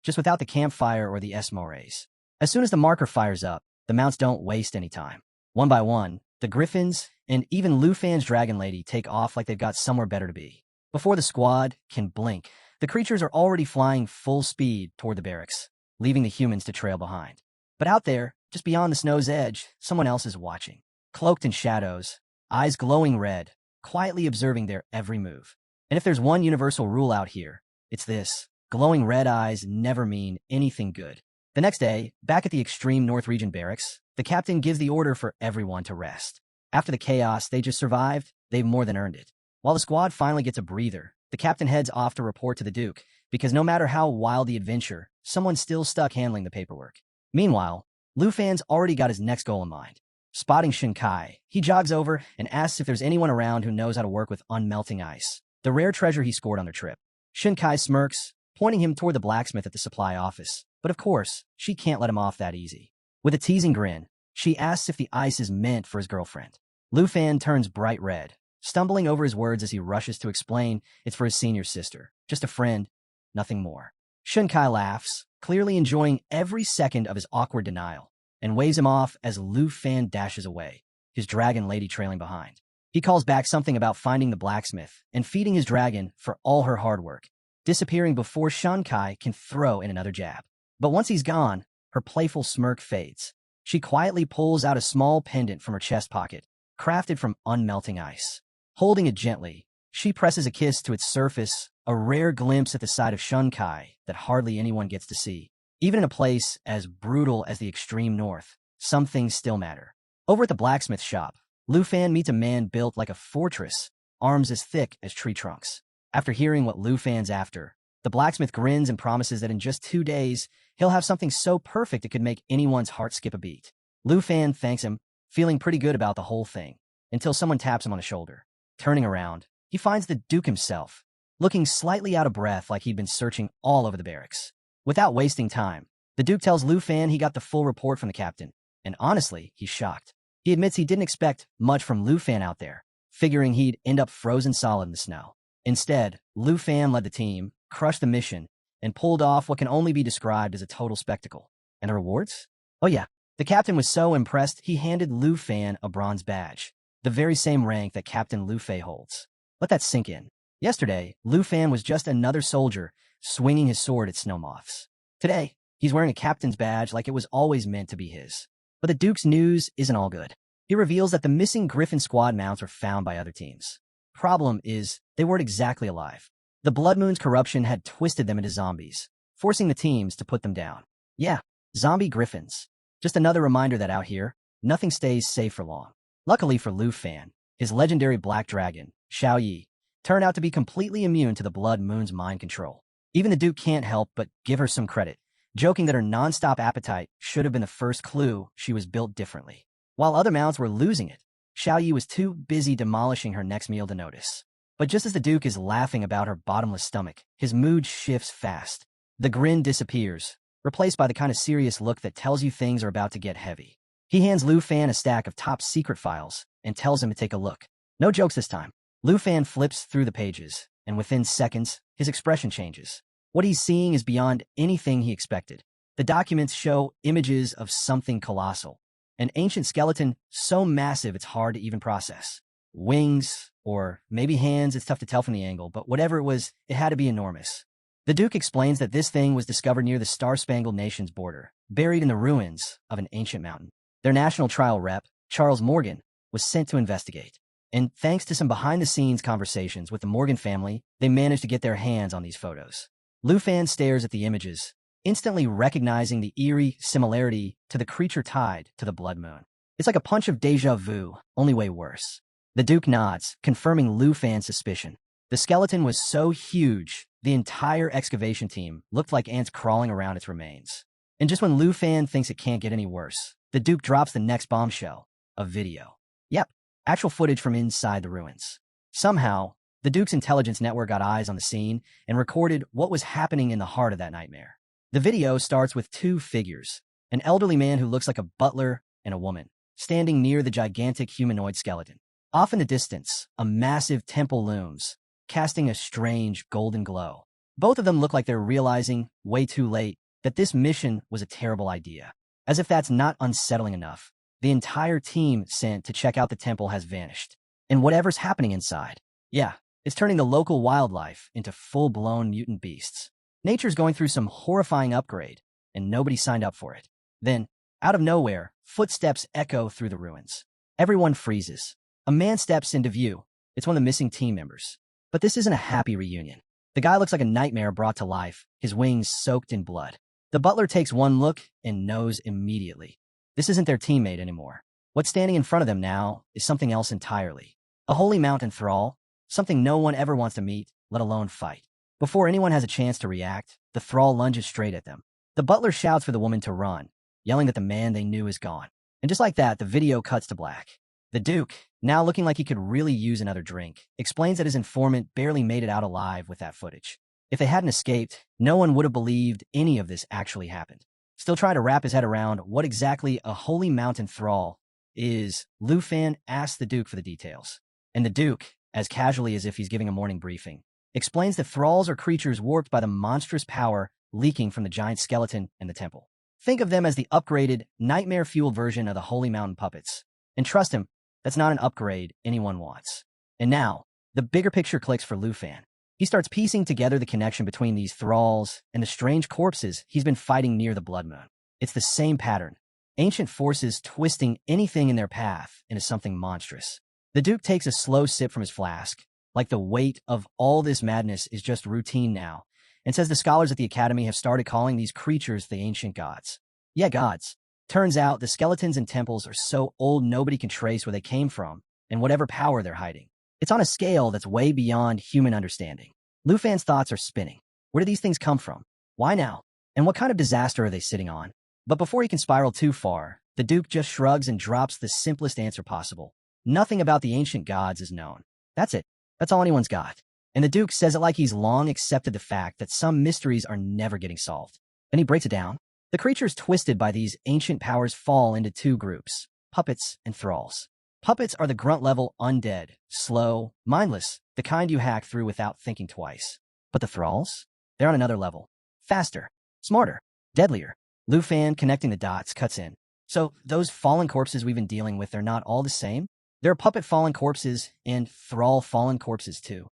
just without the campfire or the Esmores. As soon as the marker fires up, the mounts don't waste any time. One by one, the Griffins and even Lufan's Dragon Lady take off like they've got somewhere better to be. Before the squad can blink, the creatures are already flying full speed toward the barracks, leaving the humans to trail behind. But out there, just beyond the snow's edge, someone else is watching. Cloaked in shadows, eyes glowing red, quietly observing their every move. And if there's one universal rule out here, it's this. Glowing red eyes never mean anything good. The next day, back at the extreme North Region barracks, the captain gives the order for everyone to rest. After the chaos they just survived, they've more than earned it. While the squad finally gets a breather, the captain heads off to report to the Duke, because no matter how wild the adventure, someone's still stuck handling the paperwork. Meanwhile, Lufan's already got his next goal in mind. Spotting Shunkai, he jogs over and asks if there's anyone around who knows how to work with unmelting ice, the rare treasure he scored on their trip. Shunkai smirks, pointing him toward the blacksmith at the supply office. But of course, she can't let him off that easy. With a teasing grin, she asks if the ice is meant for his girlfriend. Lufan turns bright red, stumbling over his words as he rushes to explain it's for his senior sister. Just a friend, nothing more. Shunkai laughs, clearly enjoying every second of his awkward denial, and waves him off as Lufan dashes away, his dragon lady trailing behind. He calls back something about finding the blacksmith and feeding his dragon for all her hard work, disappearing before Shunkai can throw in another jab. But once he's gone, her playful smirk fades. She quietly pulls out a small pendant from her chest pocket crafted from unmelting ice. Holding it gently, she presses a kiss to its surface, a rare glimpse at the side of Shunkai that hardly anyone gets to see. Even in a place as brutal as the extreme north, some things still matter. Over at the blacksmith shop, Lufan meets a man built like a fortress, arms as thick as tree trunks. After hearing what Lufan's after, the blacksmith grins and promises that in just 2 days, he'll have something so perfect it could make anyone's heart skip a beat. Lufan thanks him, feeling pretty good about the whole thing, until someone taps him on the shoulder. Turning around, he finds the Duke himself, looking slightly out of breath like he'd been searching all over the barracks. Without wasting time, the Duke tells Lufan he got the full report from the captain, and honestly, he's shocked. He admits he didn't expect much from Lufan out there, figuring he'd end up frozen solid in the snow. Instead, Lufan led the team, crushed the mission, and pulled off what can only be described as a total spectacle. And the rewards? Oh yeah, the captain was so impressed he handed Lufan a bronze badge, the very same rank that Captain Lufei holds. Let that sink in. Yesterday, Lufan was just another soldier swinging his sword at snow moths. Today, he's wearing a captain's badge like it was always meant to be his. But the Duke's news isn't all good. He reveals that the missing Griffin squad mounts were found by other teams. Problem is, they weren't exactly alive. The Blood Moon's corruption had twisted them into zombies, forcing the teams to put them down. Yeah, zombie griffins. Just another reminder that out here, nothing stays safe for long. Luckily for Lufan, his legendary black dragon, Xiao, turned out to be completely immune to the Blood Moon's mind control. Even the Duke can't help but give her some credit, joking that her non-stop appetite should have been the first clue she was built differently. While other mounts were losing it, Xiao was too busy demolishing her next meal to notice. But just as the Duke is laughing about her bottomless stomach, his mood shifts fast. The grin disappears, replaced by the kind of serious look that tells you things are about to get heavy. He hands Lufan a stack of top-secret files and tells him to take a look. No jokes this time. Lufan flips through the pages, and within seconds, his expression changes. What he's seeing is beyond anything he expected. The documents show images of something colossal. An ancient skeleton so massive it's hard to even process. Wings, or maybe hands, it's tough to tell from the angle, but whatever it was, it had to be enormous. The Duke explains that this thing was discovered near the Star-Spangled Nation's border, buried in the ruins of an ancient mountain. Their national trial rep, Charles Morgan, was sent to investigate. And thanks to some behind-the-scenes conversations with the Morgan family, they managed to get their hands on these photos. Lufan stares at the images, instantly recognizing the eerie similarity to the creature tied to the Blood Moon. It's like a punch of déjà vu, only way worse. The Duke nods, confirming Lufan's suspicion. The skeleton was so huge, the entire excavation team looked like ants crawling around its remains. And just when Lufan thinks it can't get any worse, the Duke drops the next bombshell, a video. Yep, actual footage from inside the ruins. Somehow, the Duke's intelligence network got eyes on the scene and recorded what was happening in the heart of that nightmare. The video starts with 2 figures, an elderly man who looks like a butler and a woman, standing near the gigantic humanoid skeleton. Off in the distance, a massive temple looms, casting a strange golden glow. Both of them look like they're realizing, way too late, that this mission was a terrible idea. As if that's not unsettling enough, the entire team sent to check out the temple has vanished. And whatever's happening inside, yeah, it's turning the local wildlife into full-blown mutant beasts. Nature's going through some horrifying upgrade, and nobody signed up for it. Then, out of nowhere, footsteps echo through the ruins. Everyone freezes. A man steps into view. It's one of the missing team members. But this isn't a happy reunion. The guy looks like a nightmare brought to life, his wings soaked in blood. The butler takes one look and knows immediately. This isn't their teammate anymore. What's standing in front of them now is something else entirely. A holy mountain thrall, something no one ever wants to meet, let alone fight. Before anyone has a chance to react, the thrall lunges straight at them. The butler shouts for the woman to run, yelling that the man they knew is gone. And just like that, the video cuts to black. The Duke, now looking like he could really use another drink, explains that his informant barely made it out alive with that footage. If they hadn't escaped, no one would have believed any of this actually happened. Still trying to wrap his head around what exactly a holy mountain thrall is, Lufan asks the Duke for the details. And the Duke, as casually as if he's giving a morning briefing, explains that thralls are creatures warped by the monstrous power leaking from the giant skeleton in the temple. Think of them as the upgraded, nightmare-fueled version of the holy mountain puppets. And trust him, that's not an upgrade anyone wants. And now, the bigger picture clicks for Lufan. He starts piecing together the connection between these thralls and the strange corpses he's been fighting near the Blood Moon. It's the same pattern. ancient forces twisting anything in their path into something monstrous. The Duke takes a slow sip from his flask, like the weight of all this madness is just routine now, and says the scholars at the Academy have started calling these creatures the ancient gods. Yeah, gods. Turns out the skeletons in temples are so old nobody can trace where they came from and whatever power they're hiding. It's on a scale that's way beyond human understanding. Lufan's thoughts are spinning. Where do these things come from? Why now? And what kind of disaster are they sitting on? But before he can spiral too far, the Duke just shrugs and drops the simplest answer possible. Nothing about the ancient gods is known. That's it. That's all anyone's got. And the Duke says it like he's long accepted the fact that some mysteries are never getting solved. Then he breaks it down. The creatures twisted by these ancient powers fall into two groups, puppets and thralls. Puppets are the grunt-level undead, slow, mindless, the kind you hack through without thinking twice. But the thralls? They're on another level. Faster, smarter, deadlier. Lufan, connecting the dots, cuts in. So those fallen corpses we've been dealing with, they're not all the same? There are puppet fallen corpses and thrall fallen corpses too.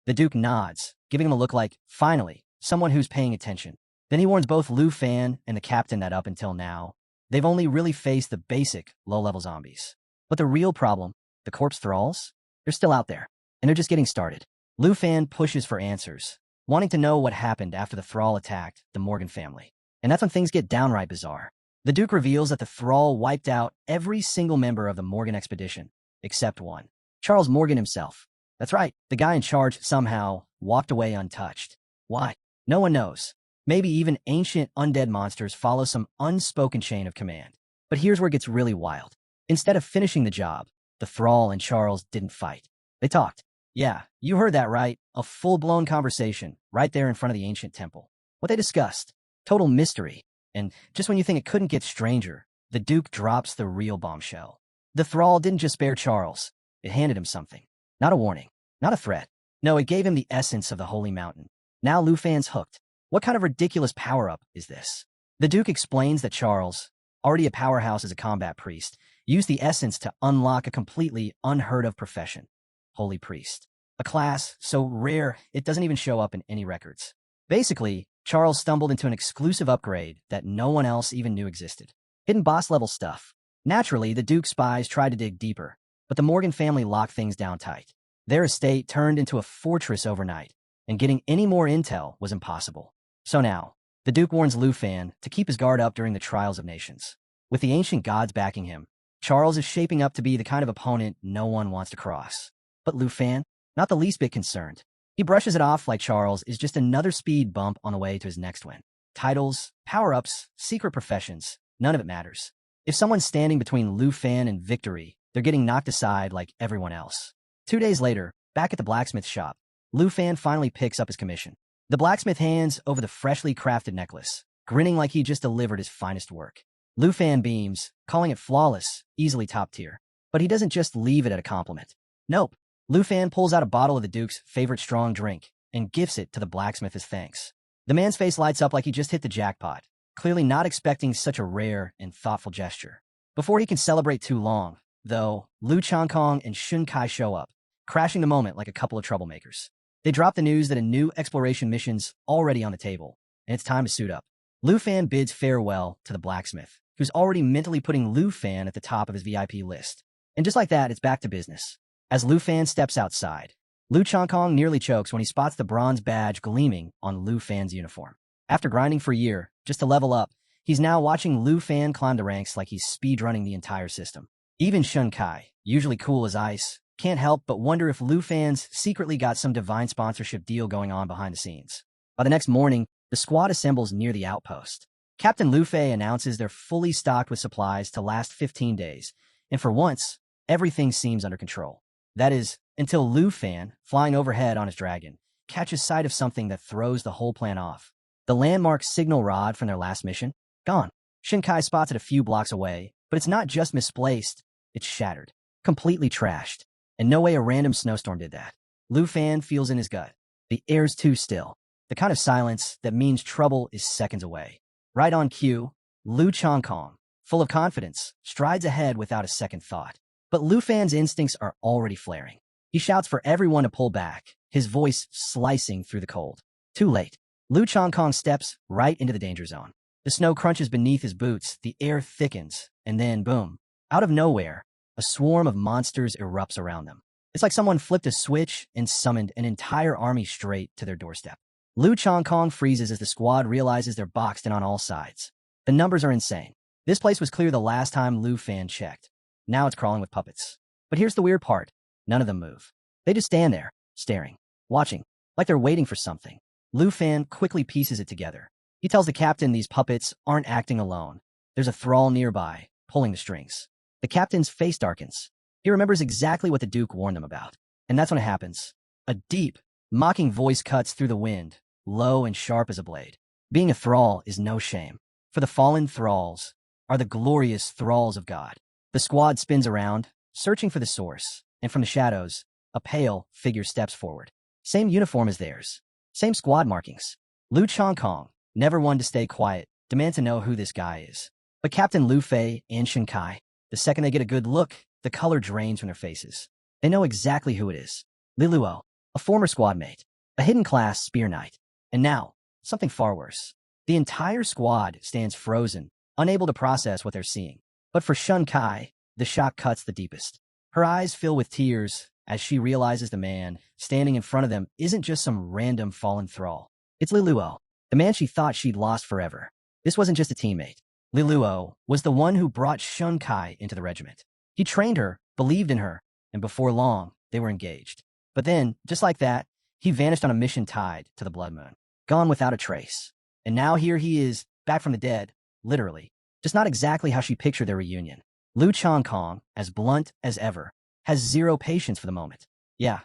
The Duke nods, giving him a look like, finally, someone who's paying attention. Then he warns both Lufan and the captain that up until now, they've only really faced the basic, low-level zombies. But the real problem, the corpse thralls, they're still out there, and they're just getting started. Lufan pushes for answers, wanting to know what happened after the thrall attacked the Morgan family. And that's when things get downright bizarre. The Duke reveals that the thrall wiped out every single member of the Morgan expedition, except one. Charles Morgan himself. That's right, the guy in charge somehow walked away untouched. Why? No one knows. Maybe even ancient undead monsters follow some unspoken chain of command. But here's where it gets really wild. Instead of finishing the job, the thrall and Charles didn't fight. They talked. Yeah, you heard that right. A full-blown conversation right there in front of the ancient temple. What they discussed. Total mystery. And just when you think it couldn't get stranger, the Duke drops the real bombshell. The thrall didn't just spare Charles. It handed him something. Not a warning. Not a threat. No, it gave him the essence of the Holy Mountain. Now Lufan's hooked. What kind of ridiculous power-up is this? The Duke explains that Charles, already a powerhouse as a combat priest, used the essence to unlock a completely unheard-of profession. Holy Priest. A class so rare it doesn't even show up in any records. Basically, Charles stumbled into an exclusive upgrade that no one else even knew existed. Hidden boss-level stuff. Naturally, the Duke's spies tried to dig deeper, but the Morgan family locked things down tight. Their estate turned into a fortress overnight, and getting any more intel was impossible. So now, the Duke warns Lufan to keep his guard up during the trials of nations. With the ancient gods backing him, Charles is shaping up to be the kind of opponent no one wants to cross. But Lufan, not the least bit concerned. He brushes it off like Charles is just another speed bump on the way to his next win. Titles, power-ups, secret professions, none of it matters. If someone's standing between Lufan and victory, they're getting knocked aside like everyone else. 2 days later, back at the blacksmith shop, Lufan finally picks up his commission. The blacksmith hands over the freshly crafted necklace, grinning like he just delivered his finest work. Lufan beams, calling it flawless, easily top tier. But he doesn't just leave it at a compliment. Nope. Lufan pulls out a bottle of the Duke's favorite strong drink and gifts it to the blacksmith as thanks. The man's face lights up like he just hit the jackpot, clearly not expecting such a rare and thoughtful gesture. Before he can celebrate too long, though, Lu Changkong and Shun Kai show up, crashing the moment like a couple of troublemakers. They drop the news that a new exploration mission's already on the table, and it's time to suit up. Lufan bids farewell to the blacksmith, who's already mentally putting Lufan at the top of his VIP list. And just like that, it's back to business. As Lufan steps outside, Lu Changkong nearly chokes when he spots the bronze badge gleaming on Lufan's uniform. After grinding for a year, just to level up, he's now watching Lufan climb the ranks like he's speedrunning the entire system. Even Shun Kai, usually cool as ice, can't help but wonder if Lufan's secretly got some divine sponsorship deal going on behind the scenes. By the next morning, the squad assembles near the outpost. Captain Lufei announces they're fully stocked with supplies to last 15 days, and for once, everything seems under control. That is, until Lufan, flying overhead on his dragon, catches sight of something that throws the whole plan off. The landmark signal rod from their last mission? Gone. Shinkai spots it a few blocks away, but it's not just misplaced, it's shattered. Completely trashed. And no way a random snowstorm did that. Lufan feels in his gut. The air's too still. The kind of silence that means trouble is seconds away. Right on cue, Lu Changkong, full of confidence, strides ahead without a second thought. But Lufan's instincts are already flaring. He shouts for everyone to pull back, his voice slicing through the cold. Too late. Lu Changkong steps right into the danger zone. The snow crunches beneath his boots, the air thickens, and then, boom, out of nowhere, a swarm of monsters erupts around them. It's like someone flipped a switch and summoned an entire army straight to their doorstep. Lu Chongkong freezes as the squad realizes they're boxed in on all sides. The numbers are insane. This place was clear the last time Lufan checked. Now it's crawling with puppets. But here's the weird part. None of them move. They just stand there, staring, watching, like they're waiting for something. Lufan quickly pieces it together. He tells the captain these puppets aren't acting alone. There's a thrall nearby, pulling the strings. The captain's face darkens. He remembers exactly what the Duke warned him about. And that's when it happens. A deep, mocking voice cuts through the wind, low and sharp as a blade. Being a thrall is no shame. For the fallen thralls are the glorious thralls of God. The squad spins around, searching for the source, and from the shadows, a pale figure steps forward. Same uniform as theirs. Same squad markings. Lu Chongkong, never one to stay quiet, demands to know who this guy is. But Captain Lu Fei and Shin Kai, the second they get a good look, the color drains from their faces. They know exactly who it is. Li Luo, a former squad mate, a hidden class spear knight. And now, something far worse. The entire squad stands frozen, unable to process what they're seeing. But for Shun Kai, the shock cuts the deepest. Her eyes fill with tears as she realizes the man standing in front of them isn't just some random fallen thrall. It's Li Luo, the man she thought she'd lost forever. This wasn't just a teammate. Li Luo was the one who brought Shun Kai into the regiment. He trained her, believed in her, and before long, they were engaged. But then, just like that, he vanished on a mission tied to the Blood Moon, gone without a trace. And now here he is, back from the dead, literally. Just not exactly how she pictured their reunion. Lu Chongkong, as blunt as ever, has zero patience for the moment. Yeah,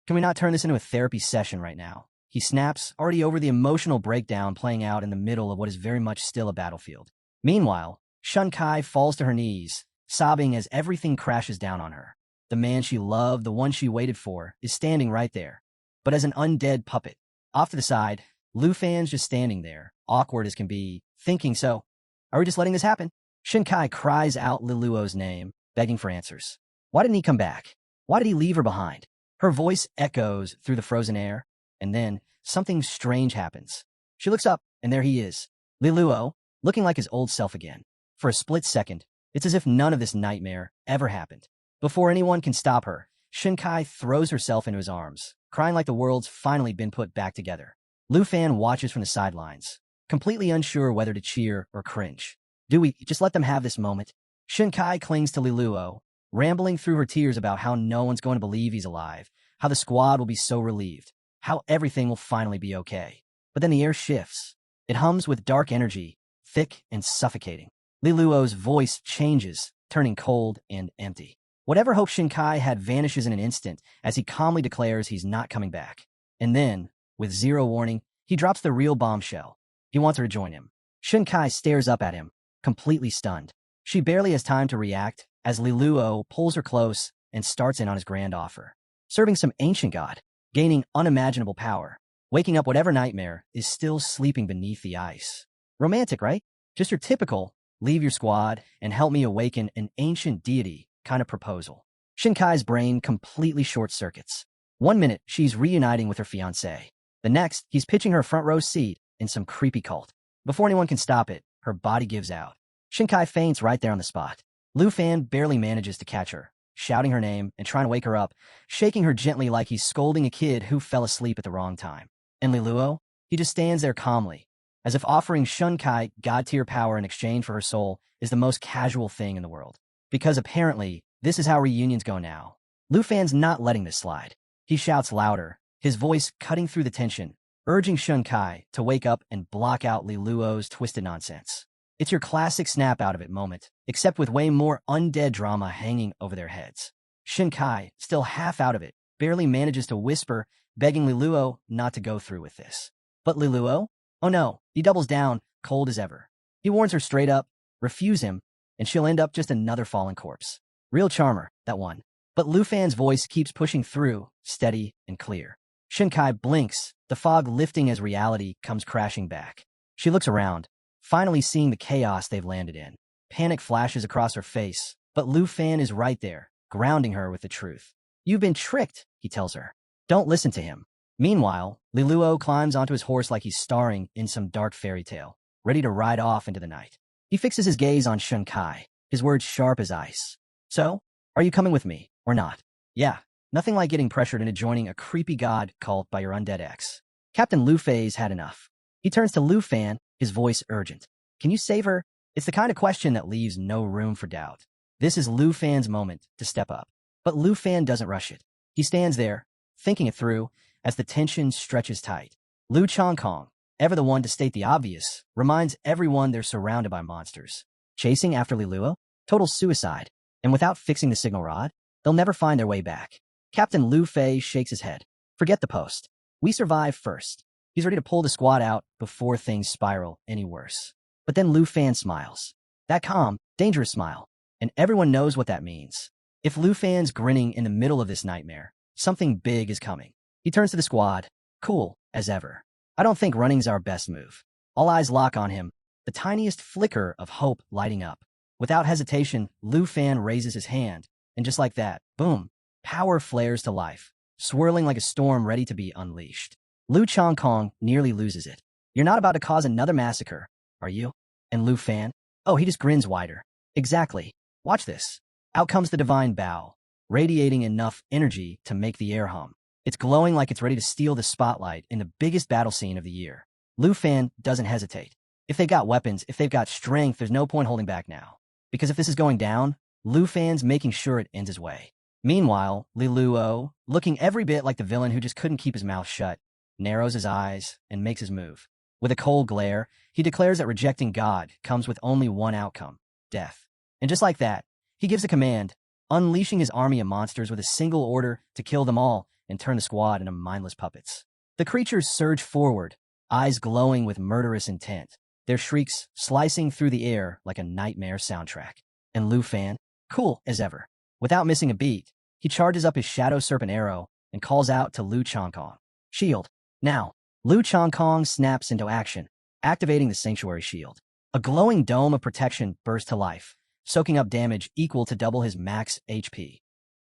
can we not turn this into a therapy session right now? He snaps, already over the emotional breakdown playing out in the middle of what is very much still a battlefield. Meanwhile, Shun Kai falls to her knees, sobbing as everything crashes down on her. The man she loved, the one she waited for, is standing right there, but as an undead puppet. Off to the side, Lufan's just standing there, awkward as can be, thinking, so, are we just letting this happen? Shin Kai cries out Li Luo's name, begging for answers. Why didn't he come back? Why did he leave her behind? Her voice echoes through the frozen air, and then something strange happens. She looks up, and there he is, Li Luo, looking like his old self again. For a split second, it's as if none of this nightmare ever happened. Before anyone can stop her, Shin Kai throws herself into his arms, crying like the world's finally been put back together. Lufan watches from the sidelines, completely unsure whether to cheer or cringe. Do we just let them have this moment? Shin Kai clings to Li Luo, rambling through her tears about how no one's going to believe he's alive, how the squad will be so relieved, how everything will finally be okay. But then the air shifts. It hums with dark energy, thick and suffocating. Li Luo's voice changes, turning cold and empty. Whatever hope Shin Kai had vanishes in an instant as he calmly declares he's not coming back. And then, with zero warning, he drops the real bombshell. He wants her to join him. Shin Kai stares up at him, completely stunned. She barely has time to react as Li Luo pulls her close and starts in on his grand offer. Serving some ancient god, gaining unimaginable power, waking up whatever nightmare is still sleeping beneath the ice. Romantic, right? Just your typical, leave your squad and help me awaken an ancient deity kind of proposal. Shin Kai's brain completely short-circuits. 1 minute, she's reuniting with her fiancé. The next, he's pitching her a front row seat in some creepy cult. Before anyone can stop it, her body gives out. Shin Kai faints right there on the spot. Lufan barely manages to catch her, shouting her name and trying to wake her up, shaking her gently like he's scolding a kid who fell asleep at the wrong time. And Li Luo? He just stands there calmly, as if offering Shun Kai god-tier power in exchange for her soul is the most casual thing in the world. Because apparently, this is how reunions go now. Lufan's not letting this slide. He shouts louder, his voice cutting through the tension, urging Shun Kai to wake up and block out Li Luo's twisted nonsense. It's your classic snap-out-of-it moment, except with way more undead drama hanging over their heads. Shin Kai, still half out of it, barely manages to whisper, begging Li Luo not to go through with this. But Li Luo? Oh no, he doubles down, cold as ever. He warns her straight up, refuse him, and she'll end up just another fallen corpse. Real charmer, that one. But Lufan's voice keeps pushing through, steady and clear. Shin Kai blinks, the fog lifting as reality comes crashing back. She looks around, finally seeing the chaos they've landed in. Panic flashes across her face, but Lufan is right there, grounding her with the truth. You've been tricked, he tells her. Don't listen to him. Meanwhile, Li Luo climbs onto his horse like he's starring in some dark fairy tale. ready to ride off into the night. He fixes his gaze on Shun Kai, his words sharp as ice. So, are you coming with me, or not? Yeah, nothing like getting pressured into joining a creepy god cult by your undead ex. Captain Lufei's had enough. He turns to Lufan, his voice urgent. Can you save her? It's the kind of question that leaves no room for doubt. This is Lufan's moment to step up. But Lufan doesn't rush it. He stands there, thinking it through, as the tension stretches tight. Lu Chongkong, ever the one to state the obvious, reminds everyone they're surrounded by monsters. Chasing after Liluo? Total suicide. And without fixing the signal rod, they'll never find their way back. Captain Lu Fei shakes his head. Forget the post. We survive first. He's ready to pull the squad out before things spiral any worse. But then Lufan smiles. That calm, dangerous smile. And everyone knows what that means. If Lufan's grinning in the middle of this nightmare, something big is coming. He turns to the squad, cool as ever. I don't think running's our best move. All eyes lock on him, the tiniest flicker of hope lighting up. Without hesitation, Lufan raises his hand, and just like that, boom, power flares to life, swirling like a storm ready to be unleashed. Lu Chongkong nearly loses it. You're not about to cause another massacre, are you? And Lufan? Oh, he just grins wider. Exactly. Watch this. Out comes the divine bow, radiating enough energy to make the air hum. It's glowing like it's ready to steal the spotlight in the biggest battle scene of the year. Lufan doesn't hesitate. If they've got weapons, if they've got strength, there's no point holding back now. Because if this is going down, Lufan's making sure it ends his way. Meanwhile, Liluo, looking every bit like the villain who just couldn't keep his mouth shut, narrows his eyes and makes his move. With a cold glare, he declares that rejecting God comes with only one outcome, death. And just like that, he gives a command, unleashing his army of monsters with a single order to kill them all and turn the squad into mindless puppets. The creatures surge forward, eyes glowing with murderous intent, their shrieks slicing through the air like a nightmare soundtrack. And Lufan, cool as ever. Without missing a beat, he charges up his Shadow Serpent arrow and calls out to Lu Chongkong. Shield. Now, Lu Chongkong snaps into action, activating the Sanctuary Shield. A glowing dome of protection bursts to life, soaking up damage equal to double his max HP.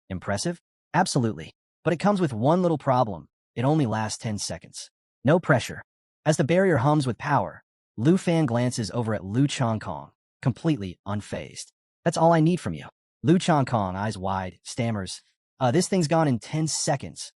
Impressive? Absolutely. But it comes with one little problem. It only lasts 10 seconds. No pressure. As the barrier hums with power, Lufan glances over at Lu Chongkong, completely unfazed. That's all I need from you. Lu Chongkong, eyes wide, stammers. This thing's gone in 10 seconds.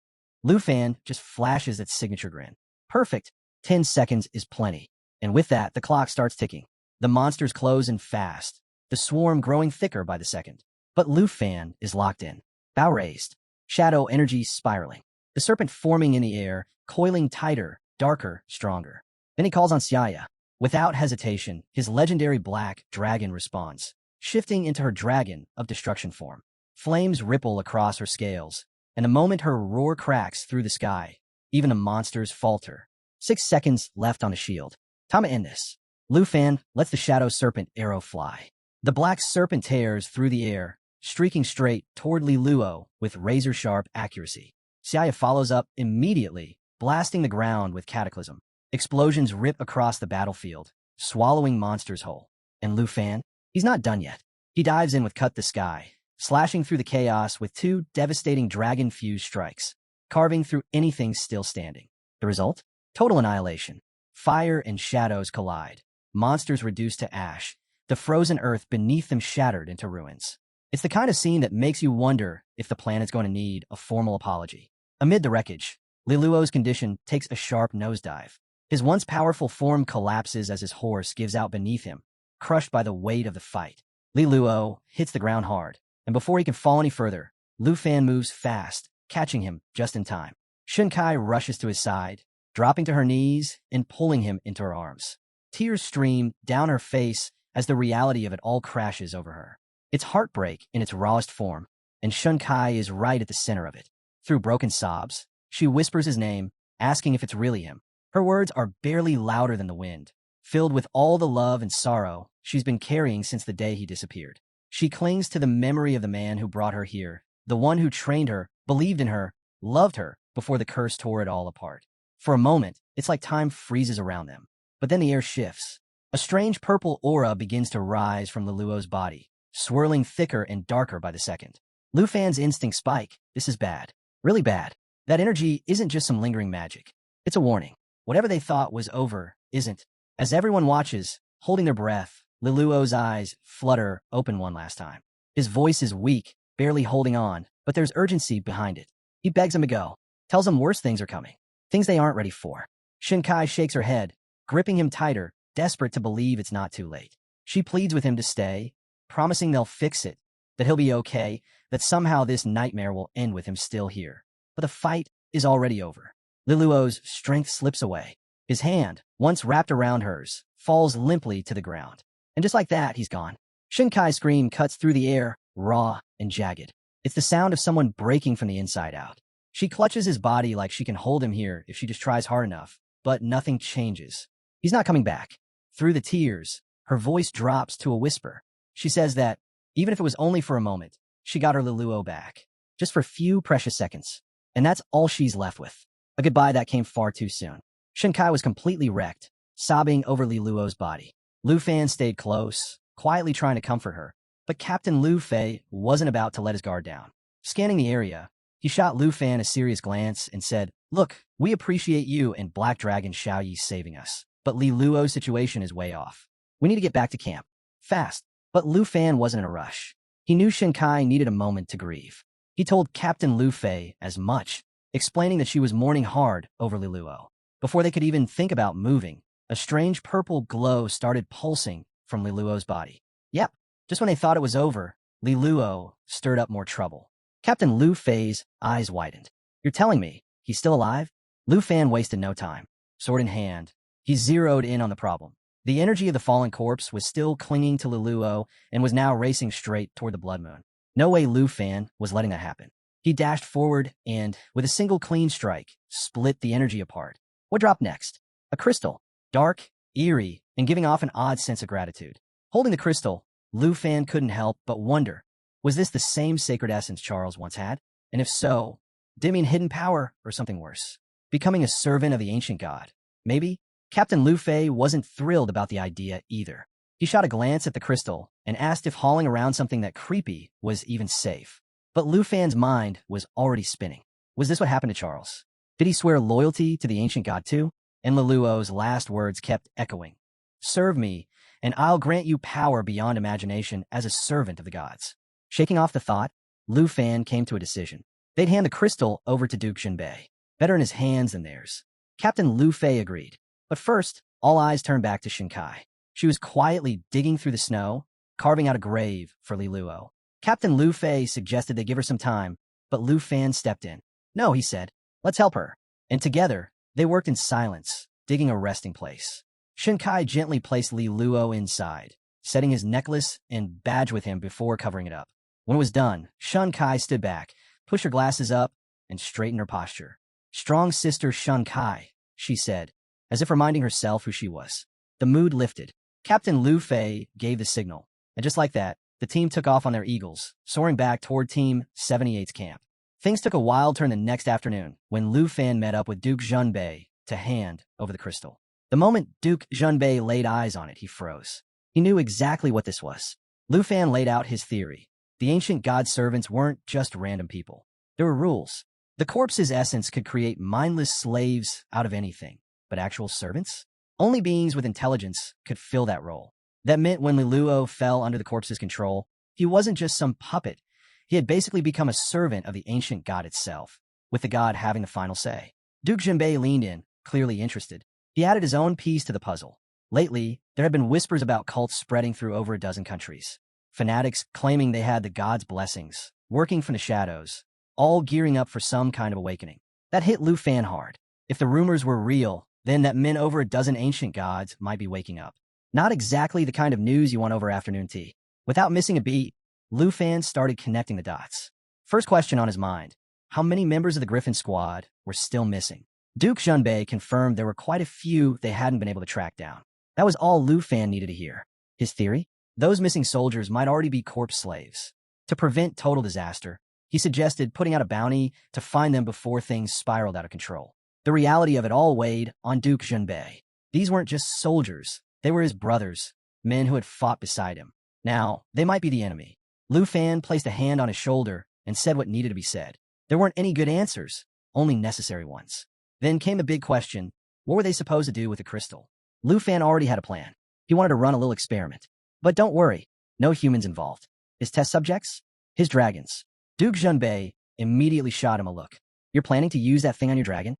Lufan just flashes its signature grin. Perfect. 10 seconds is plenty. And with that, the clock starts ticking. The monsters close in fast, the swarm growing thicker by the second. But Lufan is locked in. Bow raised. Shadow energy spiraling. The serpent forming in the air, coiling tighter, darker, stronger. Then he calls on Xiao. Without hesitation, his legendary black dragon responds, shifting into her dragon of destruction form. Flames ripple across her scales, and the moment her roar cracks through the sky, even the monsters falter. 6 seconds left on the shield. Time to end this. Lufan lets the Shadow Serpent arrow fly. The black serpent tears through the air, streaking straight toward Liluo with razor-sharp accuracy. Xiao follows up immediately, blasting the ground with Cataclysm. Explosions rip across the battlefield, swallowing monsters whole. And Lufan? He's not done yet. He dives in with Cut the Sky, slashing through the chaos with 2 devastating dragon-fused strikes, carving through anything still standing. The result? Total annihilation. Fire and shadows collide. Monsters reduced to ash, the frozen earth beneath them shattered into ruins. It's the kind of scene that makes you wonder if the planet's going to need a formal apology. Amid the wreckage, Liluo's condition takes a sharp nosedive. His once powerful form collapses as his horse gives out beneath him, crushed by the weight of the fight. Liluo hits the ground hard, and before he can fall any further, Lufan moves fast, catching him just in time. Shunkai rushes to his side, dropping to her knees and pulling him into her arms. Tears stream down her face as the reality of it all crashes over her. It's heartbreak in its rawest form, and Shunkai is right at the center of it. Through broken sobs, she whispers his name, asking if it's really him. Her words are barely louder than the wind, filled with all the love and sorrow she's been carrying since the day he disappeared. She clings to the memory of the man who brought her here, the one who trained her, believed in her, loved her before the curse tore it all apart. For a moment, it's like time freezes around them. But then the air shifts. A strange purple aura begins to rise from Liluo's body, swirling thicker and darker by the second. Lufan's instincts spike. This is bad. Really bad. That energy isn't just some lingering magic. It's a warning. Whatever they thought was over isn't. As everyone watches, holding their breath, Liluo's eyes flutter open one last time. His voice is weak, barely holding on, but there's urgency behind it. He begs him to go, tells him worse things are coming, things they aren't ready for. Shinkai shakes her head, gripping him tighter, desperate to believe it's not too late. She pleads with him to stay, promising they'll fix it, that he'll be okay, that somehow this nightmare will end with him still here. But the fight is already over. Liluo's strength slips away. His hand, once wrapped around hers, falls limply to the ground. And just like that, he's gone. Shinkai's scream cuts through the air, raw and jagged. It's the sound of someone breaking from the inside out. She clutches his body like she can hold him here if she just tries hard enough, but nothing changes. He's not coming back. Through the tears, her voice drops to a whisper. She says that, even if it was only for a moment, she got her Liluo back. Just for a few precious seconds. And that's all she's left with. A goodbye that came far too soon. Shinkai was completely wrecked, sobbing over Liluo's body. Lufan stayed close, quietly trying to comfort her, but Captain Lu Fei wasn't about to let his guard down. Scanning the area, he shot Lufan a serious glance and said, "Look, we appreciate you and Black Dragon Xiao Yi saving us, but Liluo's situation is way off. We need to get back to camp. Fast." But Lufan wasn't in a rush. He knew Shinkai needed a moment to grieve. He told Captain Lu Fei as much, explaining that she was mourning hard over Liluo. Before they could even think about moving, a strange purple glow started pulsing from Liluo's body. Yep, just when they thought it was over, Liluo stirred up more trouble. Captain Lu Fei's eyes widened. "You're telling me he's still alive?" Lufan wasted no time. Sword in hand, he zeroed in on the problem. The energy of the fallen corpse was still clinging to Liluo and was now racing straight toward the blood moon. No way Lufan was letting that happen. He dashed forward and, with a single clean strike, split the energy apart. What dropped next? A crystal, dark, eerie, and giving off an odd sense of gratitude. Holding the crystal, Lufan couldn't help but wonder, was this the same sacred essence Charles once had? And if so, dimming hidden power or something worse? Becoming a servant of the ancient god? Maybe? Captain Lu Fei wasn't thrilled about the idea either. He shot a glance at the crystal and asked if hauling around something that creepy was even safe. But Lufan's mind was already spinning. Was this what happened to Charles? Did he swear loyalty to the ancient god too? And Liluo's last words kept echoing. "Serve me, and I'll grant you power beyond imagination as a servant of the gods." Shaking off the thought, Lufan came to a decision. They'd hand the crystal over to Duke Jinbei. Better in his hands than theirs. Captain Lu Fei agreed. But first, all eyes turned back to Shinkai. She was quietly digging through the snow, carving out a grave for Liluo. Captain Lu Fei suggested they give her some time, but Lufan stepped in. "No," he said. "Let's help her." And together, they worked in silence, digging a resting place. Shinkai gently placed Liluo inside, setting his necklace and badge with him before covering it up. When it was done, Shinkai stood back, pushed her glasses up, and straightened her posture. "Strong sister Shinkai," she said, as if reminding herself who she was. The mood lifted. Captain Lu Fei gave the signal, and just like that, the team took off on their eagles, soaring back toward Team 78's camp. Things took a wild turn the next afternoon when Lufan met up with Duke Jinbei to hand over the crystal. The moment Duke Jinbei laid eyes on it, he froze. He knew exactly what this was. Lufan laid out his theory. The ancient god servants weren't just random people. There were rules. The corpse's essence could create mindless slaves out of anything, but actual servants? Only beings with intelligence could fill that role. That meant when Liluo fell under the corpse's control, he wasn't just some puppet. He had basically become a servant of the ancient god itself, with the god having the final say. Duke Jinbei leaned in, clearly interested. He added his own piece to the puzzle. Lately, there had been whispers about cults spreading through over a dozen countries. Fanatics claiming they had the god's blessings, working from the shadows, all gearing up for some kind of awakening. That hit Lufan hard. If the rumors were real, then that meant over a dozen ancient gods might be waking up. Not exactly the kind of news you want over afternoon tea. Without missing a beat, Lufan started connecting the dots. First question on his mind, how many members of the Griffin squad were still missing? Duke Jinbei confirmed there were quite a few they hadn't been able to track down. That was all Lufan needed to hear. His theory? Those missing soldiers might already be corpse slaves. To prevent total disaster, he suggested putting out a bounty to find them before things spiraled out of control. The reality of it all weighed on Duke Jinbei. These weren't just soldiers. They were his brothers, men who had fought beside him. Now, they might be the enemy. Lufan placed a hand on his shoulder and said what needed to be said. There weren't any good answers, only necessary ones. Then came the big question, what were they supposed to do with the crystal? Lufan already had a plan. He wanted to run a little experiment. But don't worry, no humans involved. His test subjects? His dragons. Duke Junbei immediately shot him a look. You're planning to use that thing on your dragon?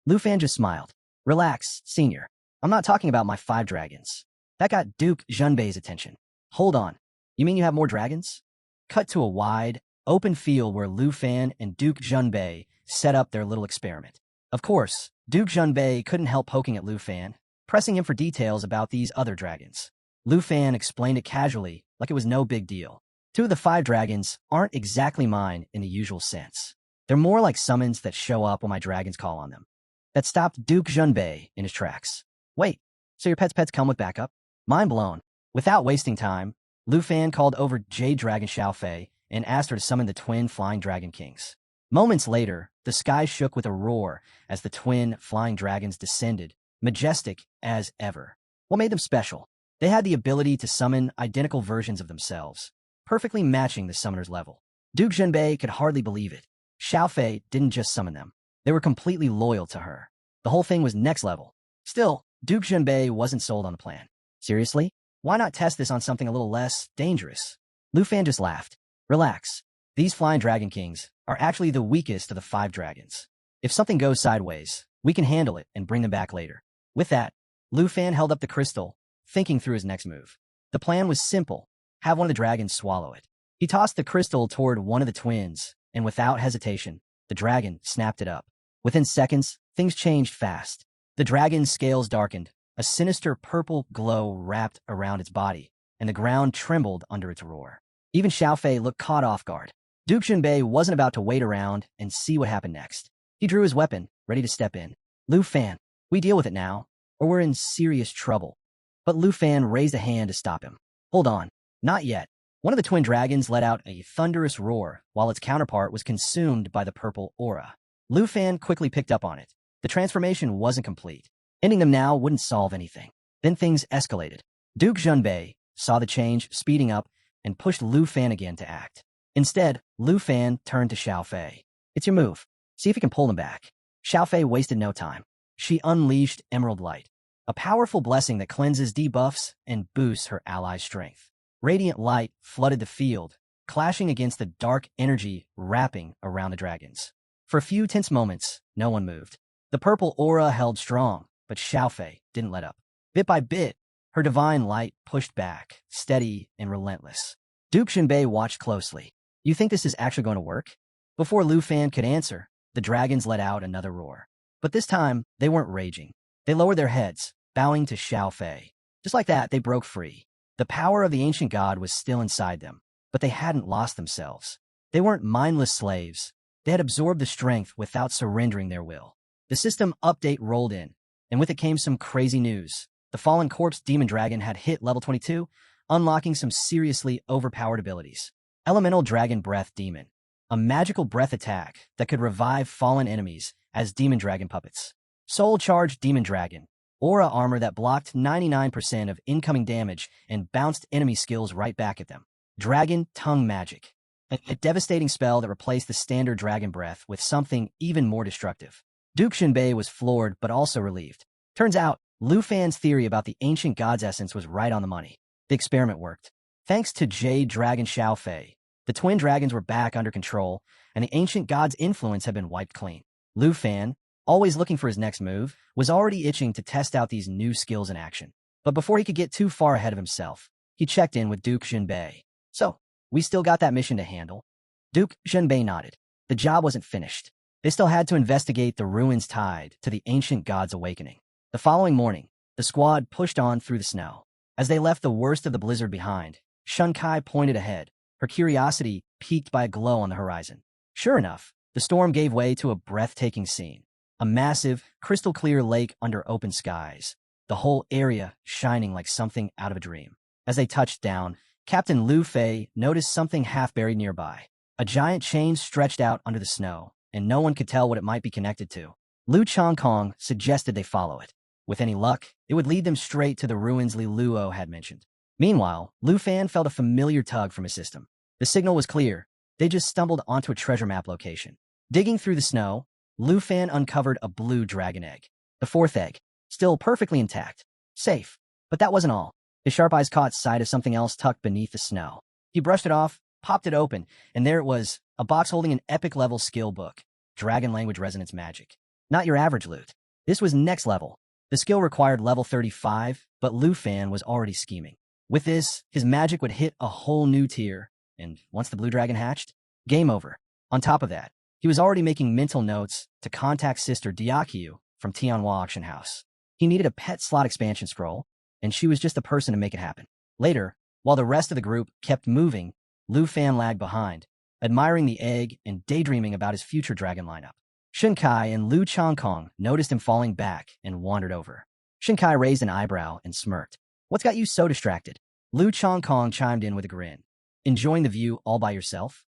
Lufan just smiled. Relax, senior. I'm not talking about my 5 dragons. That got Duke Junbei's attention. Hold on. You mean you have more dragons? Cut to a wide, open field where Lufan and Duke Junbei set up their little experiment. Of course, Duke Junbei couldn't help poking at Lufan, pressing him for details about these other dragons. Lufan explained it casually, like it was no big deal. 2 of the 5 dragons aren't exactly mine in the usual sense. They're more like summons that show up when my dragons call on them. That stopped Duke Junbei in his tracks. Wait, so your pets come with backup? Mind blown. Without wasting time, Lufan called over Jade Dragon Xiaofei and asked her to summon the twin Flying Dragon Kings. Moments later, the sky shook with a roar as the twin flying dragons descended, majestic as ever. What made them special? They had the ability to summon identical versions of themselves, perfectly matching the summoner's level. Duke Junbei could hardly believe it. Xiaofei didn't just summon them. They were completely loyal to her. The whole thing was next level. Still, Duke Junbei wasn't sold on the plan. Seriously? Why not test this on something a little less dangerous? Lufan just laughed. Relax. These Flying Dragon Kings are actually the weakest of the 5 dragons. If something goes sideways, we can handle it and bring them back later. With that, Lufan held up the crystal, thinking through his next move. The plan was simple. Have one of the dragons swallow it. He tossed the crystal toward one of the twins, and without hesitation, the dragon snapped it up. Within seconds, things changed fast. The dragon's scales darkened, a sinister purple glow wrapped around its body, and the ground trembled under its roar. Even Xiaofei looked caught off guard. Duke Junbei wasn't about to wait around and see what happened next. He drew his weapon, ready to step in. Lufan, we deal with it now, or we're in serious trouble. But Lufan raised a hand to stop him. Hold on, not yet. One of the twin dragons let out a thunderous roar, while its counterpart was consumed by the purple aura. Lufan quickly picked up on it. The transformation wasn't complete. Ending them now wouldn't solve anything. Then things escalated. Duke Junbei saw the change speeding up and pushed Lufan again to act. Instead, Lufan turned to Xiaofei. It's your move. See if you can pull them back. Xiaofei wasted no time. She unleashed Emerald Light, a powerful blessing that cleanses debuffs and boosts her allies' strength. Radiant light flooded the field, clashing against the dark energy wrapping around the dragons. For a few tense moments, no one moved. The purple aura held strong, but Xiaofei didn't let up. Bit by bit, her divine light pushed back, steady and relentless. Duke Junbei watched closely. You think this is actually going to work? Before Lufan could answer, the dragons let out another roar. But this time, they weren't raging. They lowered their heads, bowing to Xiaofei. Just like that, they broke free. The power of the ancient god was still inside them, but they hadn't lost themselves. They weren't mindless slaves. They had absorbed the strength without surrendering their will. The system update rolled in, and with it came some crazy news. The Fallen Corpse Demon Dragon had hit level 22, unlocking some seriously overpowered abilities. Elemental Dragon Breath Demon, a magical breath attack that could revive fallen enemies as demon dragon puppets. Soul Charge Demon Dragon, aura armor that blocked 99% of incoming damage and bounced enemy skills right back at them. Dragon Tongue Magic, a devastating spell that replaced the standard dragon breath with something even more destructive. Duke Junbei was floored but also relieved. Turns out, Lufan's theory about the ancient god's essence was right on the money. The experiment worked. Thanks to Jade Dragon Xiaofei, the twin dragons were back under control, and the ancient god's influence had been wiped clean. Lufan, always looking for his next move, was already itching to test out these new skills in action. But before he could get too far ahead of himself, he checked in with Duke Junbei. So, we still got that mission to handle? Duke Junbei nodded. The job wasn't finished. They still had to investigate the ruins tied to the ancient god's awakening. The following morning, the squad pushed on through the snow. As they left the worst of the blizzard behind, Shunkai pointed ahead, her curiosity piqued by a glow on the horizon. Sure enough, the storm gave way to a breathtaking scene. A massive, crystal-clear lake under open skies, the whole area shining like something out of a dream. As they touched down, Captain Lu Fei noticed something half-buried nearby. A giant chain stretched out under the snow, and no one could tell what it might be connected to. Lu Chongkong suggested they follow it. With any luck, it would lead them straight to the ruins Li Luo had mentioned. Meanwhile, Lufan felt a familiar tug from his system. The signal was clear. They just stumbled onto a treasure map location. Digging through the snow, Lufan uncovered a blue dragon egg. The 4th egg, still perfectly intact, Safe. But that wasn't all. His sharp eyes caught sight of something else tucked beneath the snow. He brushed it off, popped it open, and there it was, a box holding an epic-level skill book, Dragon Language Resonance Magic. Not your average loot. This was next level. The skill required level 35, but Lufan was already scheming. With this, his magic would hit a whole new tier, and once the blue dragon hatched, game over. On top of that, he was already making mental notes to contact Sister Diakyu from Tianhua Auction House. He needed a pet slot expansion scroll, and she was just the person to make it happen. Later, while the rest of the group kept moving, Lufan lagged behind, admiring the egg and daydreaming about his future dragon lineup. Shinkai and Lu Changkong noticed him falling back and wandered over. Shinkai raised an eyebrow and smirked. What's got you so distracted? Lu Changkong chimed in with a grin. Enjoying the view all by yourself?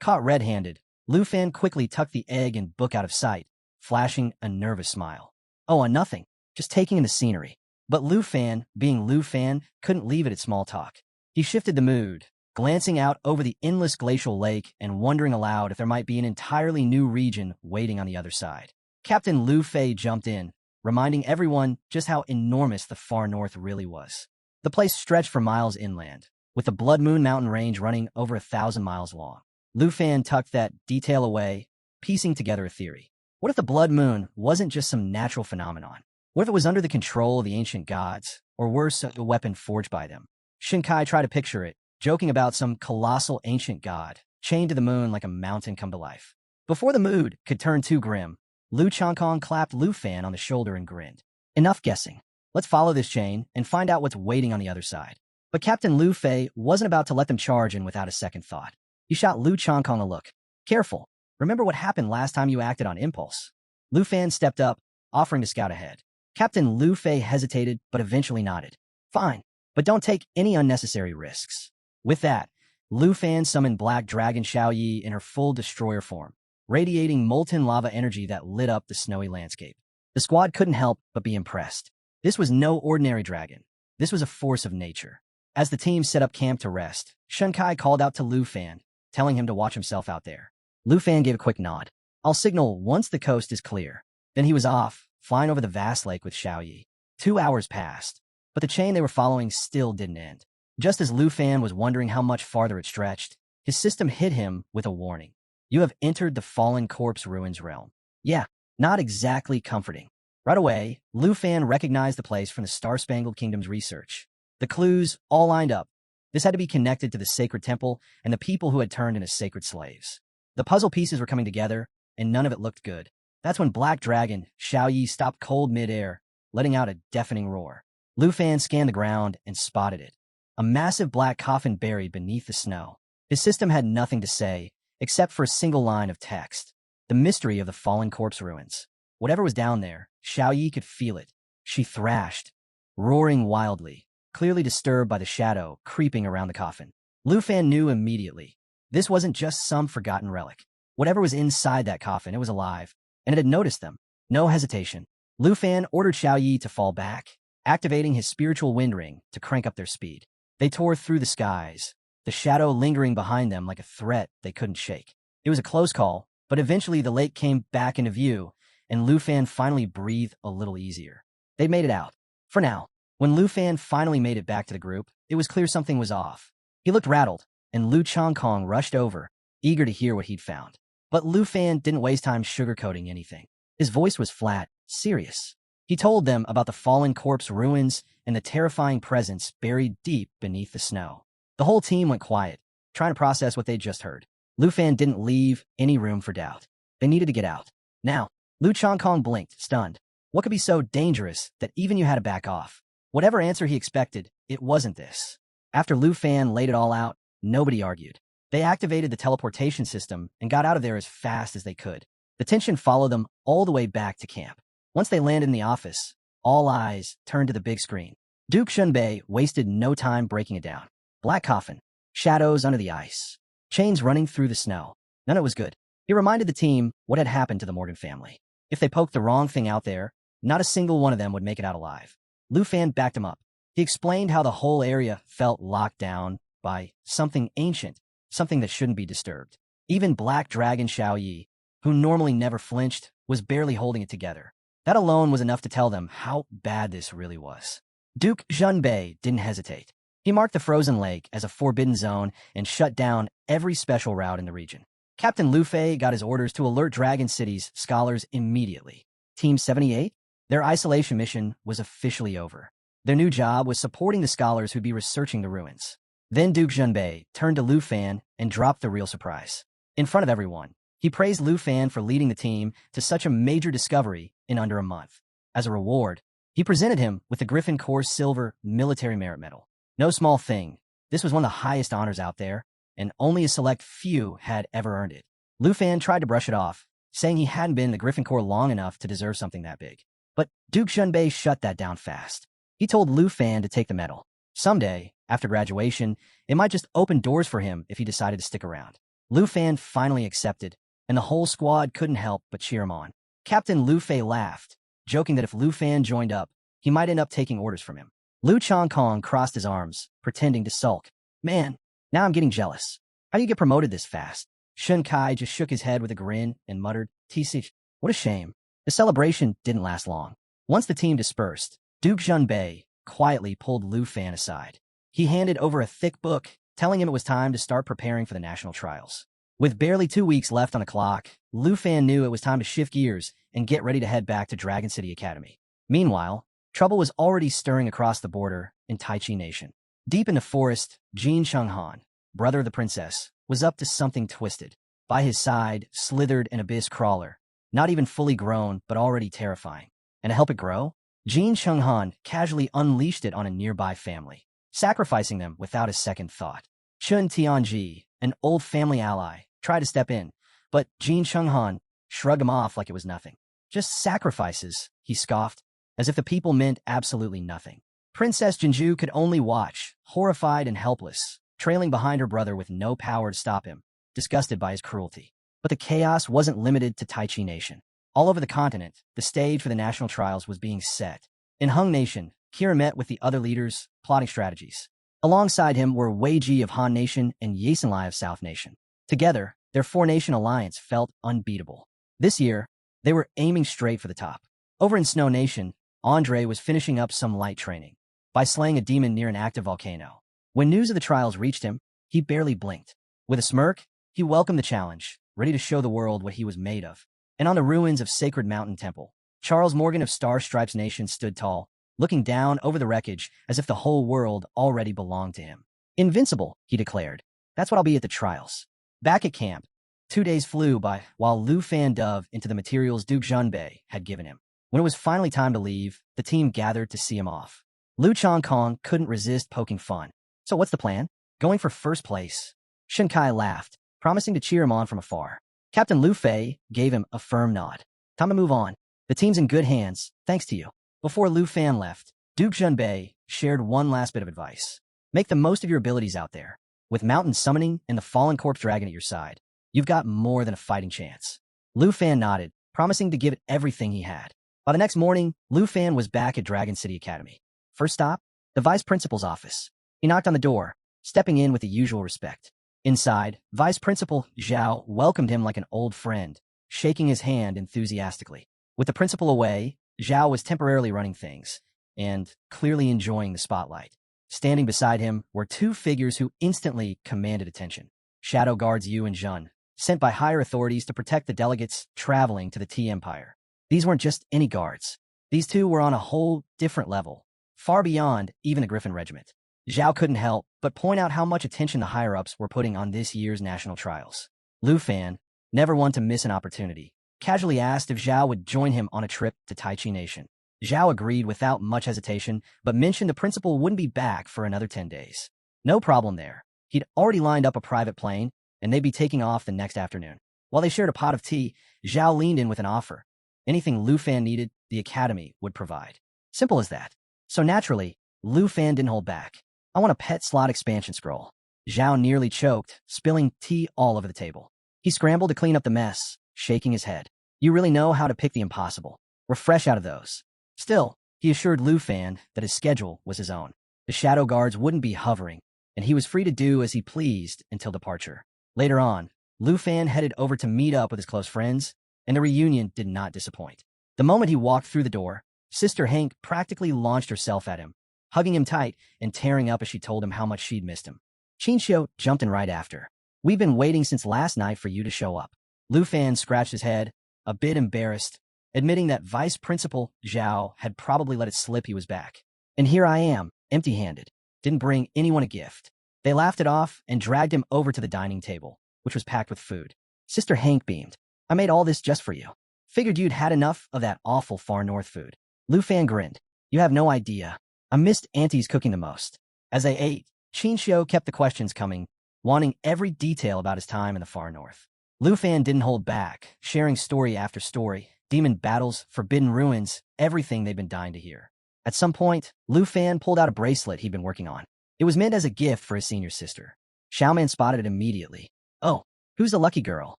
Caught red-handed, Lufan quickly tucked the egg and book out of sight, flashing a nervous smile. Oh, nothing. Just taking in the scenery. But Lufan, being Lufan, couldn't leave it at small talk. He shifted the mood, glancing out over the endless glacial lake and wondering aloud if there might be an entirely new region waiting on the other side. Captain Lu Fei jumped in, reminding everyone just how enormous the far north really was. The place stretched for miles inland, with the Blood Moon mountain range running over 1,000 miles long. Lufan tucked that detail away, piecing together a theory. What if the Blood Moon wasn't just some natural phenomenon? What if it was under the control of the ancient gods, or worse, a weapon forged by them? Shinkai tried to picture it, joking about some colossal ancient god, chained to the moon like a mountain come to life. Before the mood could turn too grim, Lu Changkong clapped Lufan on the shoulder and grinned. Enough guessing. Let's follow this chain and find out what's waiting on the other side. But Captain Lu Fei wasn't about to let them charge in without a second thought. He shot Lu Changkong a look. Careful. Remember what happened last time you acted on impulse. Lufan stepped up, offering to scout ahead. Captain Lu Fei hesitated, but eventually nodded. Fine, but don't take any unnecessary risks. With that, Lufan summoned Black Dragon Xiaoyi in her full destroyer form, radiating molten lava energy that lit up the snowy landscape. The squad couldn't help but be impressed. This was no ordinary dragon. This was a force of nature. As the team set up camp to rest, Shinkai called out to Lufan, telling him to watch himself out there. Lufan gave a quick nod. I'll signal once the coast is clear. Then he was off, flying over the vast lake with Xiaoyi. 2 hours passed, but the chain they were following still didn't end. Just as Lufan was wondering how much farther it stretched, his system hit him with a warning. You have entered the Fallen Corpse Ruins realm. Yeah, not exactly comforting. Right away, Lufan recognized the place from the Star-Spangled Kingdom's research. The clues all lined up. This had to be connected to the sacred temple and the people who had turned into sacred slaves. The puzzle pieces were coming together, and none of it looked good. That's when Black Dragon Xiaoyi stopped cold mid-air, letting out a deafening roar. Lufan scanned the ground and spotted it. A massive black coffin buried beneath the snow. His system had nothing to say, except for a single line of text. The mystery of the Fallen Corpse Ruins. Whatever was down there, Xiaoyi could feel it. She thrashed, roaring wildly, clearly disturbed by the shadow creeping around the coffin. Lufan knew immediately. This wasn't just some forgotten relic. Whatever was inside that coffin, it was alive, and it had noticed them. No hesitation. Lufan ordered Xiaoyi to fall back, activating his spiritual wind ring to crank up their speed. They tore through the skies, the shadow lingering behind them like a threat they couldn't shake. It was a close call, but eventually the lake came back into view, and Lufan finally breathed a little easier. They made it out. For now. When Lufan finally made it back to the group, it was clear something was off. He looked rattled, and Lu Changkong rushed over, eager to hear what he'd found. But Lufan didn't waste time sugarcoating anything. His voice was flat, serious. He told them about the Fallen Corpse Ruins and the terrifying presence buried deep beneath the snow. The whole team went quiet, trying to process what they'd just heard. Lufan didn't leave any room for doubt. They needed to get out. Now, Lu Changkong blinked, stunned. What could be so dangerous that even you had to back off? Whatever answer he expected, it wasn't this. After Lufan laid it all out, nobody argued. They activated the teleportation system and got out of there as fast as they could. The tension followed them all the way back to camp. Once they landed in the office, all eyes turned to the big screen. Duke Shunbei wasted no time breaking it down. Black coffin, shadows under the ice, chains running through the snow. None of it was good. He reminded the team what had happened to the Morgan family. If they poked the wrong thing out there, not a single one of them would make it out alive. Lufan backed him up. He explained how the whole area felt locked down by something ancient, something that shouldn't be disturbed. Even Black Dragon Xiaoyi, who normally never flinched, was barely holding it together. That alone was enough to tell them how bad this really was. Duke Junbei didn't hesitate. He marked the frozen lake as a forbidden zone and shut down every special route in the region. Captain Lufei got his orders to alert Dragon City's scholars immediately. Team 78? Their isolation mission was officially over. Their new job was supporting the scholars who'd be researching the ruins. Then Duke Junbei turned to Lufan and dropped the real surprise. In front of everyone, he praised Lufan for leading the team to such a major discovery in under a month. As a reward, he presented him with the Griffin Corps Silver Military Merit Medal. No small thing. This was one of the highest honors out there, and only a select few had ever earned it. Lufan tried to brush it off, saying he hadn't been in the Griffin Corps long enough to deserve something that big. But Duke Junbei shut that down fast. He told Lufan to take the medal. Someday, after graduation, it might just open doors for him if he decided to stick around. Lufan finally accepted, and the whole squad couldn't help but cheer him on. Captain Lufei laughed, joking that if Lufan joined up, he might end up taking orders from him. Lu Chongkong crossed his arms, pretending to sulk. Man, now I'm getting jealous. How do you get promoted this fast? Shun Kai just shook his head with a grin and muttered, "TC, what a shame." The celebration didn't last long. Once the team dispersed, Duke Junbei quietly pulled Lufan aside. He handed over a thick book, telling him it was time to start preparing for the national trials. With barely 2 weeks left on the clock, Lufan knew it was time to shift gears and get ready to head back to Dragon City Academy. Meanwhile, trouble was already stirring across the border in Taichi Nation. Deep in the forest, Jin Chenghan, brother of the princess, was up to something twisted. By his side slithered an abyss crawler, not even fully grown but already terrifying. And to help it grow, Jin Chenghan casually unleashed it on a nearby family, sacrificing them without a second thought. Chun Tianji, an old family ally, tried to step in, but Jin Chenghan shrugged him off like it was nothing. Just sacrifices, he scoffed, as if the people meant absolutely nothing. Princess Jinju could only watch, horrified and helpless, trailing behind her brother with no power to stop him, disgusted by his cruelty. But the chaos wasn't limited to Taichi Nation. All over the continent, the stage for the national trials was being set. In Hung Nation, Kira met with the other leaders, plotting strategies. Alongside him were Wei Ji of Han Nation and Yasenlai of South Nation. Together, their four-nation alliance felt unbeatable. This year, they were aiming straight for the top. Over in Snow Nation, Andre was finishing up some light training by slaying a demon near an active volcano. When news of the trials reached him, he barely blinked. With a smirk, he welcomed the challenge, ready to show the world what he was made of. And on the ruins of Sacred Mountain Temple, Charles Morgan of Star Stripes Nation stood tall, looking down over the wreckage as if the whole world already belonged to him. Invincible, he declared. That's what I'll be at the trials. Back at camp, 2 days flew by while Lufan dove into the materials Duke Junbei had given him. When it was finally time to leave, the team gathered to see him off. Lu Chongkong couldn't resist poking fun. So what's the plan? Going for first place. Shun Kai laughed, promising to cheer him on from afar. Captain Lufei gave him a firm nod. Time to move on. The team's in good hands, thanks to you. Before Lufan left, Duke Junbei shared one last bit of advice. Make the most of your abilities out there. With Mountain Summoning and the Fallen Corpse Dragon at your side, you've got more than a fighting chance. Lufan nodded, promising to give it everything he had. By the next morning, Lufan was back at Dragon City Academy. First stop, the Vice Principal's office. He knocked on the door, stepping in with the usual respect. Inside, Vice Principal Xiao welcomed him like an old friend, shaking his hand enthusiastically. With the principal away, Xiao was temporarily running things, and clearly enjoying the spotlight. Standing beside him were two figures who instantly commanded attention. Shadow Guards Yu and Zhun, sent by higher authorities to protect the delegates traveling to the T Empire. These weren't just any guards. These two were on a whole different level, far beyond even the Griffin Regiment. Xiao couldn't help but point out how much attention the higher-ups were putting on this year's national trials. Lufan, never one to miss an opportunity, casually asked if Xiao would join him on a trip to Taichi Nation. Xiao agreed without much hesitation, but mentioned the principal wouldn't be back for another 10 days. No problem there. He'd already lined up a private plane, and they'd be taking off the next afternoon. While they shared a pot of tea, Xiao leaned in with an offer. Anything Lufan needed, the Academy would provide. Simple as that. So naturally, Lufan didn't hold back. I want a pet slot expansion scroll. Xiao nearly choked, spilling tea all over the table. He scrambled to clean up the mess, shaking his head. You really know how to pick the impossible. We're fresh out of those. Still, he assured Lufan that his schedule was his own. The Shadow Guards wouldn't be hovering, and he was free to do as he pleased until departure. Later on, Lufan headed over to meet up with his close friends, and the reunion did not disappoint. The moment he walked through the door, Sister Hank practically launched herself at him, hugging him tight and tearing up as she told him how much she'd missed him. Xiao jumped in right after. "We've been waiting since last night for you to show up." Lufan scratched his head, a bit embarrassed, admitting that Vice Principal Xiao had probably let it slip he was back. "And here I am, empty-handed. Didn't bring anyone a gift." They laughed it off and dragged him over to the dining table, which was packed with food. Sister Hank beamed. "I made all this just for you. Figured you'd had enough of that awful far north food." Lufan grinned. "You have no idea. I missed Auntie's cooking the most." As they ate, Xiao kept the questions coming, wanting every detail about his time in the far north. Lufan didn't hold back, sharing story after story, demon battles, forbidden ruins, everything they'd been dying to hear. At some point, Lufan pulled out a bracelet he'd been working on. It was meant as a gift for his senior sister. Xiaoman spotted it immediately. "Oh, who's the lucky girl?"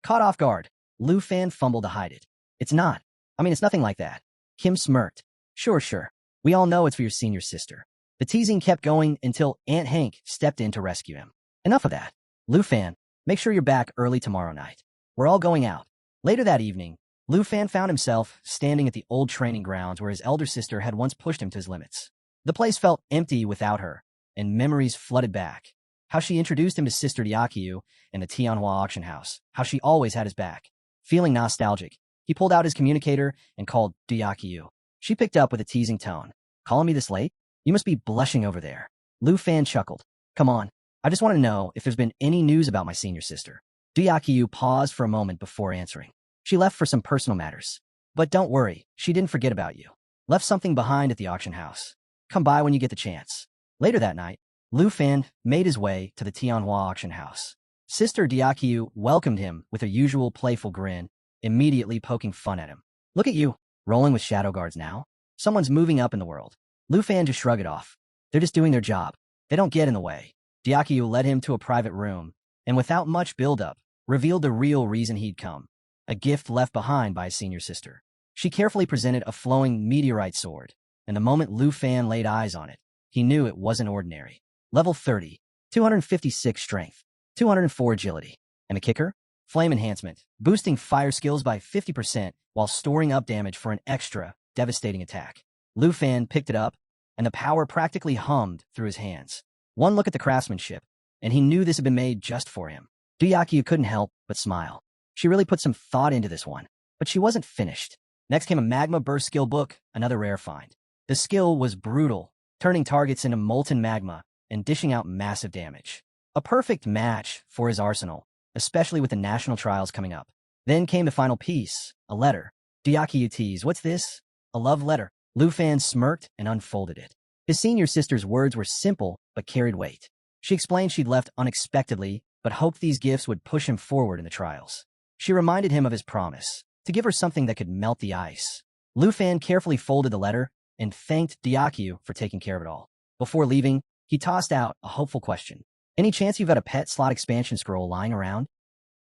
Caught off guard, Lufan fumbled to hide it. "It's not. It's nothing like that." Kim smirked. Sure. We all know it's for your senior sister." The teasing kept going until Aunt Hank stepped in to rescue him. "Enough of that. Lufan, make sure you're back early tomorrow night. We're all going out." Later that evening, Lufan found himself standing at the old training grounds where his elder sister had once pushed him to his limits. The place felt empty without her, and memories flooded back. How she introduced him to Sister Diakyu in the Tianhua auction house, how she always had his back. Feeling nostalgic, he pulled out his communicator and called Diakyu. She picked up with a teasing tone. "Calling me this late? You must be blushing over there." Lufan chuckled. "Come on, I just want to know if there's been any news about my senior sister." Diakyu paused for a moment before answering. "She left for some personal matters. But don't worry, she didn't forget about you. Left something behind at the auction house. Come by when you get the chance." Later that night, Lufan made his way to the Tianhua auction house. Sister Diakyu welcomed him with her usual playful grin, immediately poking fun at him. "Look at you, rolling with shadow guards now. Someone's moving up in the world." Lufan just shrugged it off. "They're just doing their job. They don't get in the way." Diakyu led him to a private room, and without much build-up, revealed the real reason he'd come. A gift left behind by his senior sister. She carefully presented a flowing meteorite sword, and the moment Lufan laid eyes on it, he knew it wasn't ordinary. Level 30, 256 strength, 204 agility. And the kicker? Flame enhancement, boosting fire skills by 50% while storing up damage for an extra, devastating attack. Lufan picked it up, and the power practically hummed through his hands. One look at the craftsmanship, and he knew this had been made just for him. Diakyu couldn't help but smile. She really put some thought into this one, but she wasn't finished. Next came a Magma Burst skill book, another rare find. The skill was brutal, turning targets into molten magma and dishing out massive damage. A perfect match for his arsenal, especially with the national trials coming up. Then came the final piece, a letter. Diakyu teased, "What's this?" "A love letter." Lufan smirked and unfolded it. His senior sister's words were simple but carried weight. She explained she'd left unexpectedly, but hoped these gifts would push him forward in the trials. She reminded him of his promise, to give her something that could melt the ice. Lufan carefully folded the letter and thanked Diakyu for taking care of it all. Before leaving, he tossed out a hopeful question. "Any chance you've got a pet slot expansion scroll lying around?"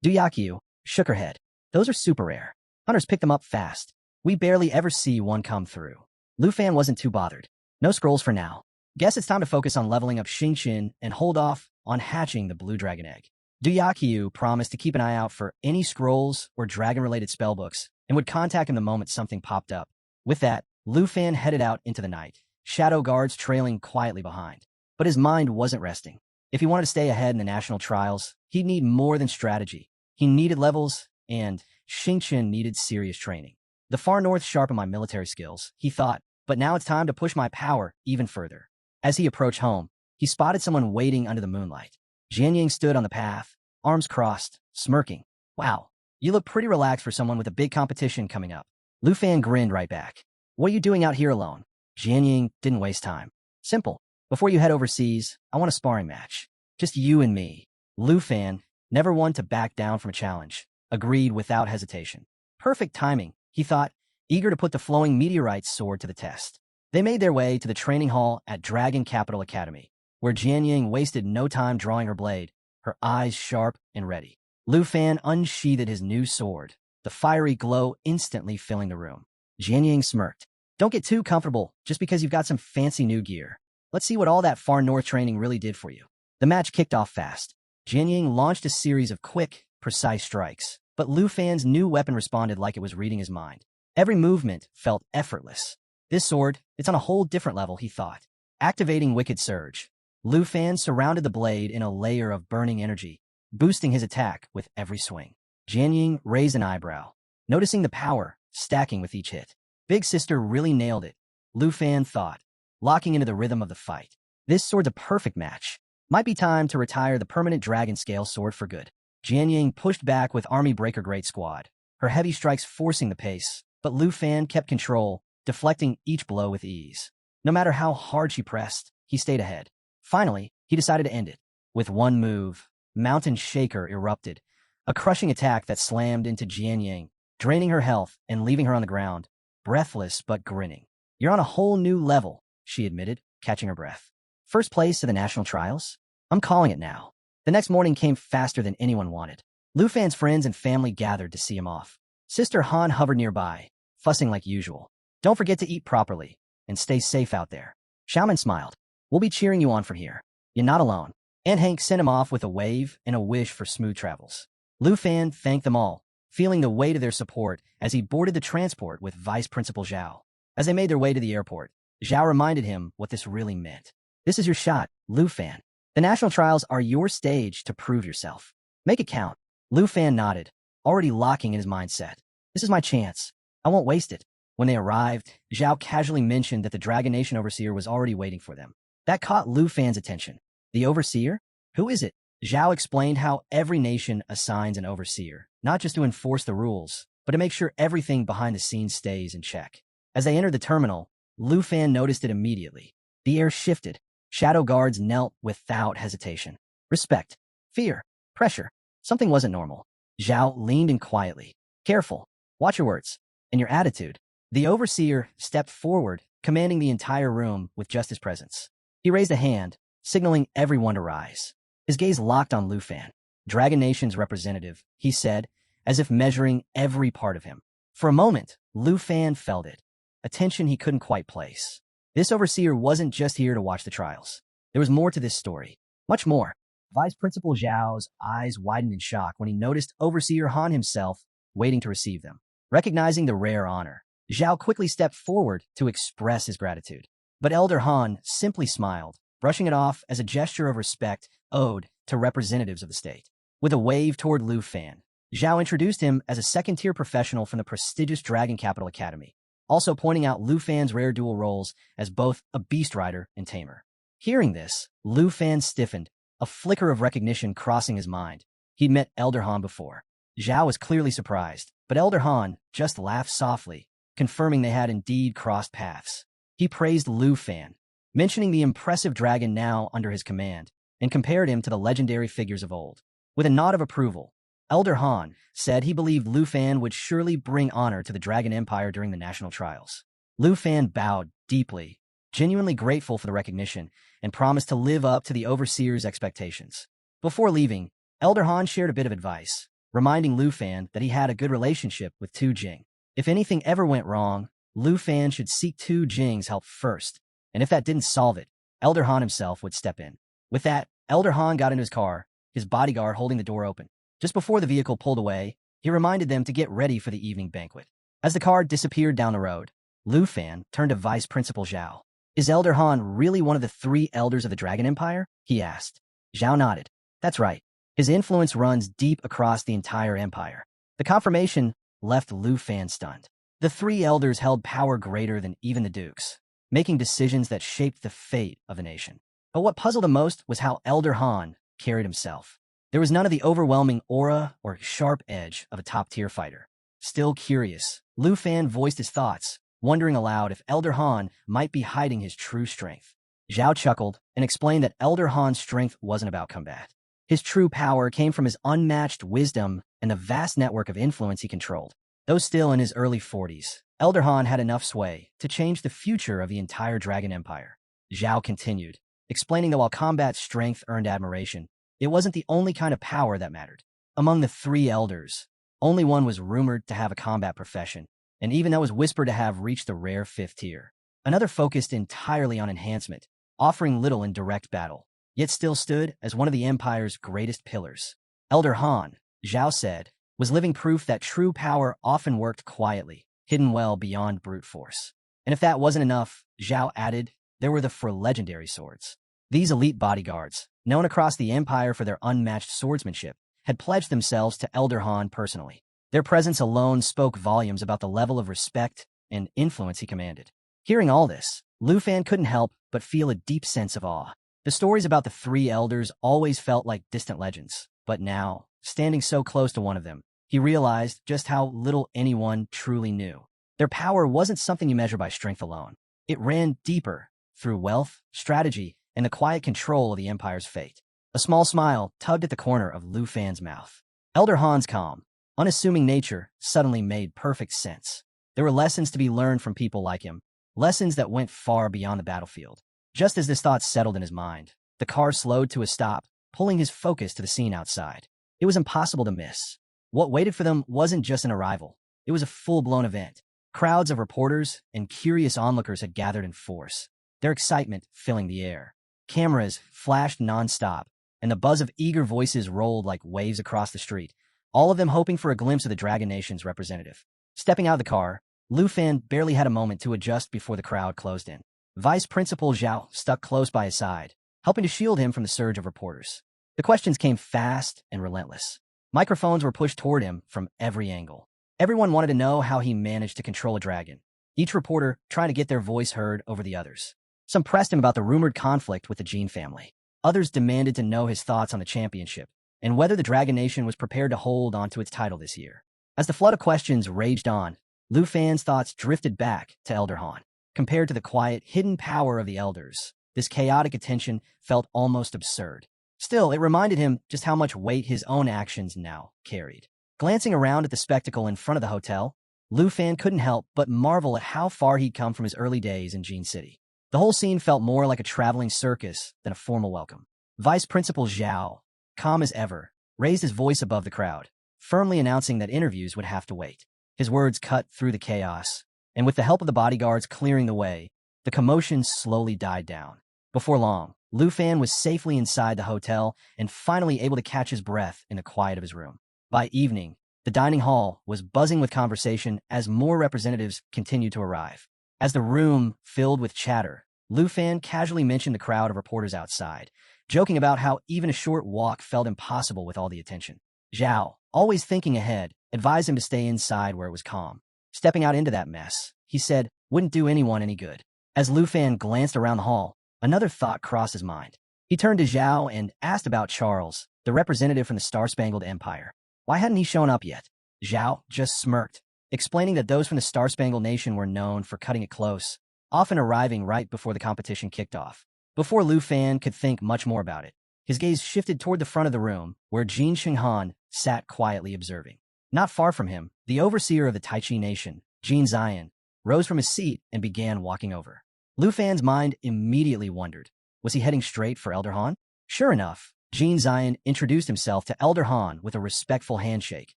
Diakyu shook her head. "Those are super rare. Hunters pick them up fast. We barely ever see one come through." Lufan wasn't too bothered. "No scrolls for now. Guess it's time to focus on leveling up Xingqian and hold off on hatching the blue dragon egg." Diakyu promised to keep an eye out for any scrolls or dragon-related spellbooks and would contact him the moment something popped up. With that, Lufan headed out into the night, shadow guards trailing quietly behind. But his mind wasn't resting. If he wanted to stay ahead in the national trials, he'd need more than strategy. He needed levels, and Xingqian needed serious training. The far north sharpened my military skills, he thought, but now it's time to push my power even further. As he approached home, he spotted someone waiting under the moonlight. Jianying stood on the path, arms crossed, smirking. "Wow, you look pretty relaxed for someone with a big competition coming up." Lufan grinned right back. "What are you doing out here alone?" Jianying didn't waste time. "Simple. Before you head overseas, I want a sparring match. Just you and me." Lufan, never one to back down from a challenge, agreed without hesitation. Perfect timing, he thought, eager to put the flowing meteorite sword to the test. They made their way to the training hall at Dragon Capital Academy, where Jianying wasted no time drawing her blade, her eyes sharp and ready. Lufan unsheathed his new sword, the fiery glow instantly filling the room. Jianying smirked. "Don't get too comfortable just because you've got some fancy new gear. Let's see what all that far north training really did for you." The match kicked off fast. Jianying launched a series of quick, precise strikes, but Lufan's new weapon responded like it was reading his mind. Every movement felt effortless. This sword, it's on a whole different level, he thought. Activating Wicked Surge, Lufan surrounded the blade in a layer of burning energy, boosting his attack with every swing. Jianying raised an eyebrow, noticing the power stacking with each hit. Big Sister really nailed it, Lufan thought, locking into the rhythm of the fight. This sword's a perfect match. Might be time to retire the permanent dragon scale sword for good. Jianying pushed back with Army Breaker Great Squad, her heavy strikes forcing the pace, but Lufan kept control, deflecting each blow with ease. No matter how hard she pressed, he stayed ahead. Finally, he decided to end it. With one move, Mountain Shaker erupted, a crushing attack that slammed into Jianying, draining her health and leaving her on the ground, breathless but grinning. "You're on a whole new level," she admitted, catching her breath. "First place to the national trials? I'm calling it now." The next morning came faster than anyone wanted. Lufan's friends and family gathered to see him off. Sister Han hovered nearby, fussing like usual. "Don't forget to eat properly, and stay safe out there." Xiaoman smiled. "We'll be cheering you on from here. You're not alone." Aunt Hank sent him off with a wave and a wish for smooth travels. Lufan thanked them all, feeling the weight of their support as he boarded the transport with Vice Principal Xiao. As they made their way to the airport, Xiao reminded him what this really meant. "This is your shot, Lufan. The national trials are your stage to prove yourself. Make it count." Lufan nodded, already locking in his mindset. "This is my chance. I won't waste it." When they arrived, Xiao casually mentioned that the Dragon Nation Overseer was already waiting for them. That caught Lufan's attention. "The Overseer? Who is it?" Xiao explained how every nation assigns an Overseer, not just to enforce the rules, but to make sure everything behind the scenes stays in check. As they entered the terminal, Lufan noticed it immediately. The air shifted. Shadow guards knelt without hesitation. Respect, fear, pressure. Something wasn't normal. Xiao leaned in quietly. "Careful. Watch your words. And your attitude." The Overseer stepped forward, commanding the entire room with just his presence. He raised a hand, signaling everyone to rise. His gaze locked on Lufan. "Dragon Nation's representative," he said, as if measuring every part of him. For a moment, Lufan felt it, a tension he couldn't quite place. This Overseer wasn't just here to watch the trials. There was more to this story. Much more. Vice Principal Zhao's eyes widened in shock when he noticed Overseer Han himself waiting to receive them. Recognizing the rare honor, Zhao quickly stepped forward to express his gratitude. But Elder Han simply smiled, brushing it off as a gesture of respect owed to representatives of the state. With a wave toward Lufan, Zhao introduced him as a second-tier professional from the prestigious Dragon Capital Academy, also pointing out Lufan's rare dual roles as both a beast rider and tamer. Hearing this, Lufan stiffened, a flicker of recognition crossing his mind. He'd met Elder Han before. Zhao was clearly surprised, but Elder Han just laughed softly, confirming they had indeed crossed paths. He praised Lufan, mentioning the impressive dragon now under his command, and compared him to the legendary figures of old. With a nod of approval, Elder Han said he believed Lufan would surely bring honor to the Dragon Empire during the national trials. Lufan bowed deeply, genuinely grateful for the recognition, and promised to live up to the Overseer's expectations. Before leaving, Elder Han shared a bit of advice, reminding Lufan that he had a good relationship with Tu Jing. If anything ever went wrong, Lufan should seek Tu Jing's help first, and if that didn't solve it, Elder Han himself would step in. With that, Elder Han got into his car, his bodyguard holding the door open. Just before the vehicle pulled away, he reminded them to get ready for the evening banquet. As the car disappeared down the road, Lufan turned to Vice Principal Zhao. "Is Elder Han really one of the 3 elders of the Dragon Empire?" he asked. Zhao nodded. "That's right. His influence runs deep across the entire empire." The confirmation left Lufan stunned. The 3 elders held power greater than even the dukes, making decisions that shaped the fate of the nation. But what puzzled him most was how Elder Han carried himself. There was none of the overwhelming aura or sharp edge of a top-tier fighter. Still curious, Lufan voiced his thoughts, wondering aloud if Elder Han might be hiding his true strength. Zhao chuckled and explained that Elder Han's strength wasn't about combat. His true power came from his unmatched wisdom and the vast network of influence he controlled. Though still in his early 40s, Elder Han had enough sway to change the future of the entire Dragon Empire. Zhao continued, explaining that while combat strength earned admiration, it wasn't the only kind of power that mattered. Among the 3 elders, only one was rumored to have a combat profession, and even that was whispered to have reached the rare 5th tier. Another focused entirely on enhancement, offering little in direct battle, yet still stood as one of the Empire's greatest pillars. Elder Han, Zhao said, was living proof that true power often worked quietly, hidden well beyond brute force. And if that wasn't enough, Zhao added, there were the four legendary swords. These elite bodyguards, known across the Empire for their unmatched swordsmanship, had pledged themselves to Elder Han personally. Their presence alone spoke volumes about the level of respect and influence he commanded. Hearing all this, Lufan couldn't help but feel a deep sense of awe. The stories about the three elders always felt like distant legends, but now, standing so close to one of them, he realized just how little anyone truly knew. Their power wasn't something you measure by strength alone. It ran deeper, through wealth, strategy, and the quiet control of the Empire's fate. A small smile tugged at the corner of Lufan's mouth. Elder Han's calm, unassuming nature suddenly made perfect sense. There were lessons to be learned from people like him, lessons that went far beyond the battlefield. Just as this thought settled in his mind, the car slowed to a stop, pulling his focus to the scene outside. It was impossible to miss. What waited for them wasn't just an arrival. It was a full-blown event. Crowds of reporters and curious onlookers had gathered in force, their excitement filling the air. Cameras flashed non-stop, and the buzz of eager voices rolled like waves across the street, all of them hoping for a glimpse of the Dragon Nation's representative. Stepping out of the car, Lufan barely had a moment to adjust before the crowd closed in. Vice Principal Xiao stuck close by his side, helping to shield him from the surge of reporters. The questions came fast and relentless. Microphones were pushed toward him from every angle. Everyone wanted to know how he managed to control a dragon, each reporter trying to get their voice heard over the others. Some pressed him about the rumored conflict with the Qin family. Others demanded to know his thoughts on the championship and whether the Dragon Nation was prepared to hold onto its title this year. As the flood of questions raged on, Lufan's thoughts drifted back to Elder Han. Compared to the quiet, hidden power of the elders, this chaotic attention felt almost absurd. Still, it reminded him just how much weight his own actions now carried. Glancing around at the spectacle in front of the hotel, Lufan couldn't help but marvel at how far he'd come from his early days in Jin City. The whole scene felt more like a traveling circus than a formal welcome. Vice Principal Xiao, calm as ever, raised his voice above the crowd, firmly announcing that interviews would have to wait. His words cut through the chaos, and with the help of the bodyguards clearing the way, the commotion slowly died down. Before long, Lufan was safely inside the hotel and finally able to catch his breath in the quiet of his room. By evening, the dining hall was buzzing with conversation as more representatives continued to arrive. As the room filled with chatter, Lufan casually mentioned the crowd of reporters outside, joking about how even a short walk felt impossible with all the attention. Xiao, always thinking ahead, advised him to stay inside where it was calm. Stepping out into that mess, he said, wouldn't do anyone any good. As Lufan glanced around the hall, another thought crossed his mind. He turned to Xiao and asked about Charles, the representative from the Star-Spangled Empire. Why hadn't he shown up yet? Xiao just smirked, explaining that those from the Star-Spangled Nation were known for cutting it close, often arriving right before the competition kicked off. Before Lufan could think much more about it, his gaze shifted toward the front of the room, where Jin Shenghan sat quietly observing. Not far from him, the overseer of the Taichi Nation, Jin Zion, rose from his seat and began walking over. Lufan's mind immediately wondered, was he heading straight for Elder Han? Sure enough, Jin Zion introduced himself to Elder Han with a respectful handshake,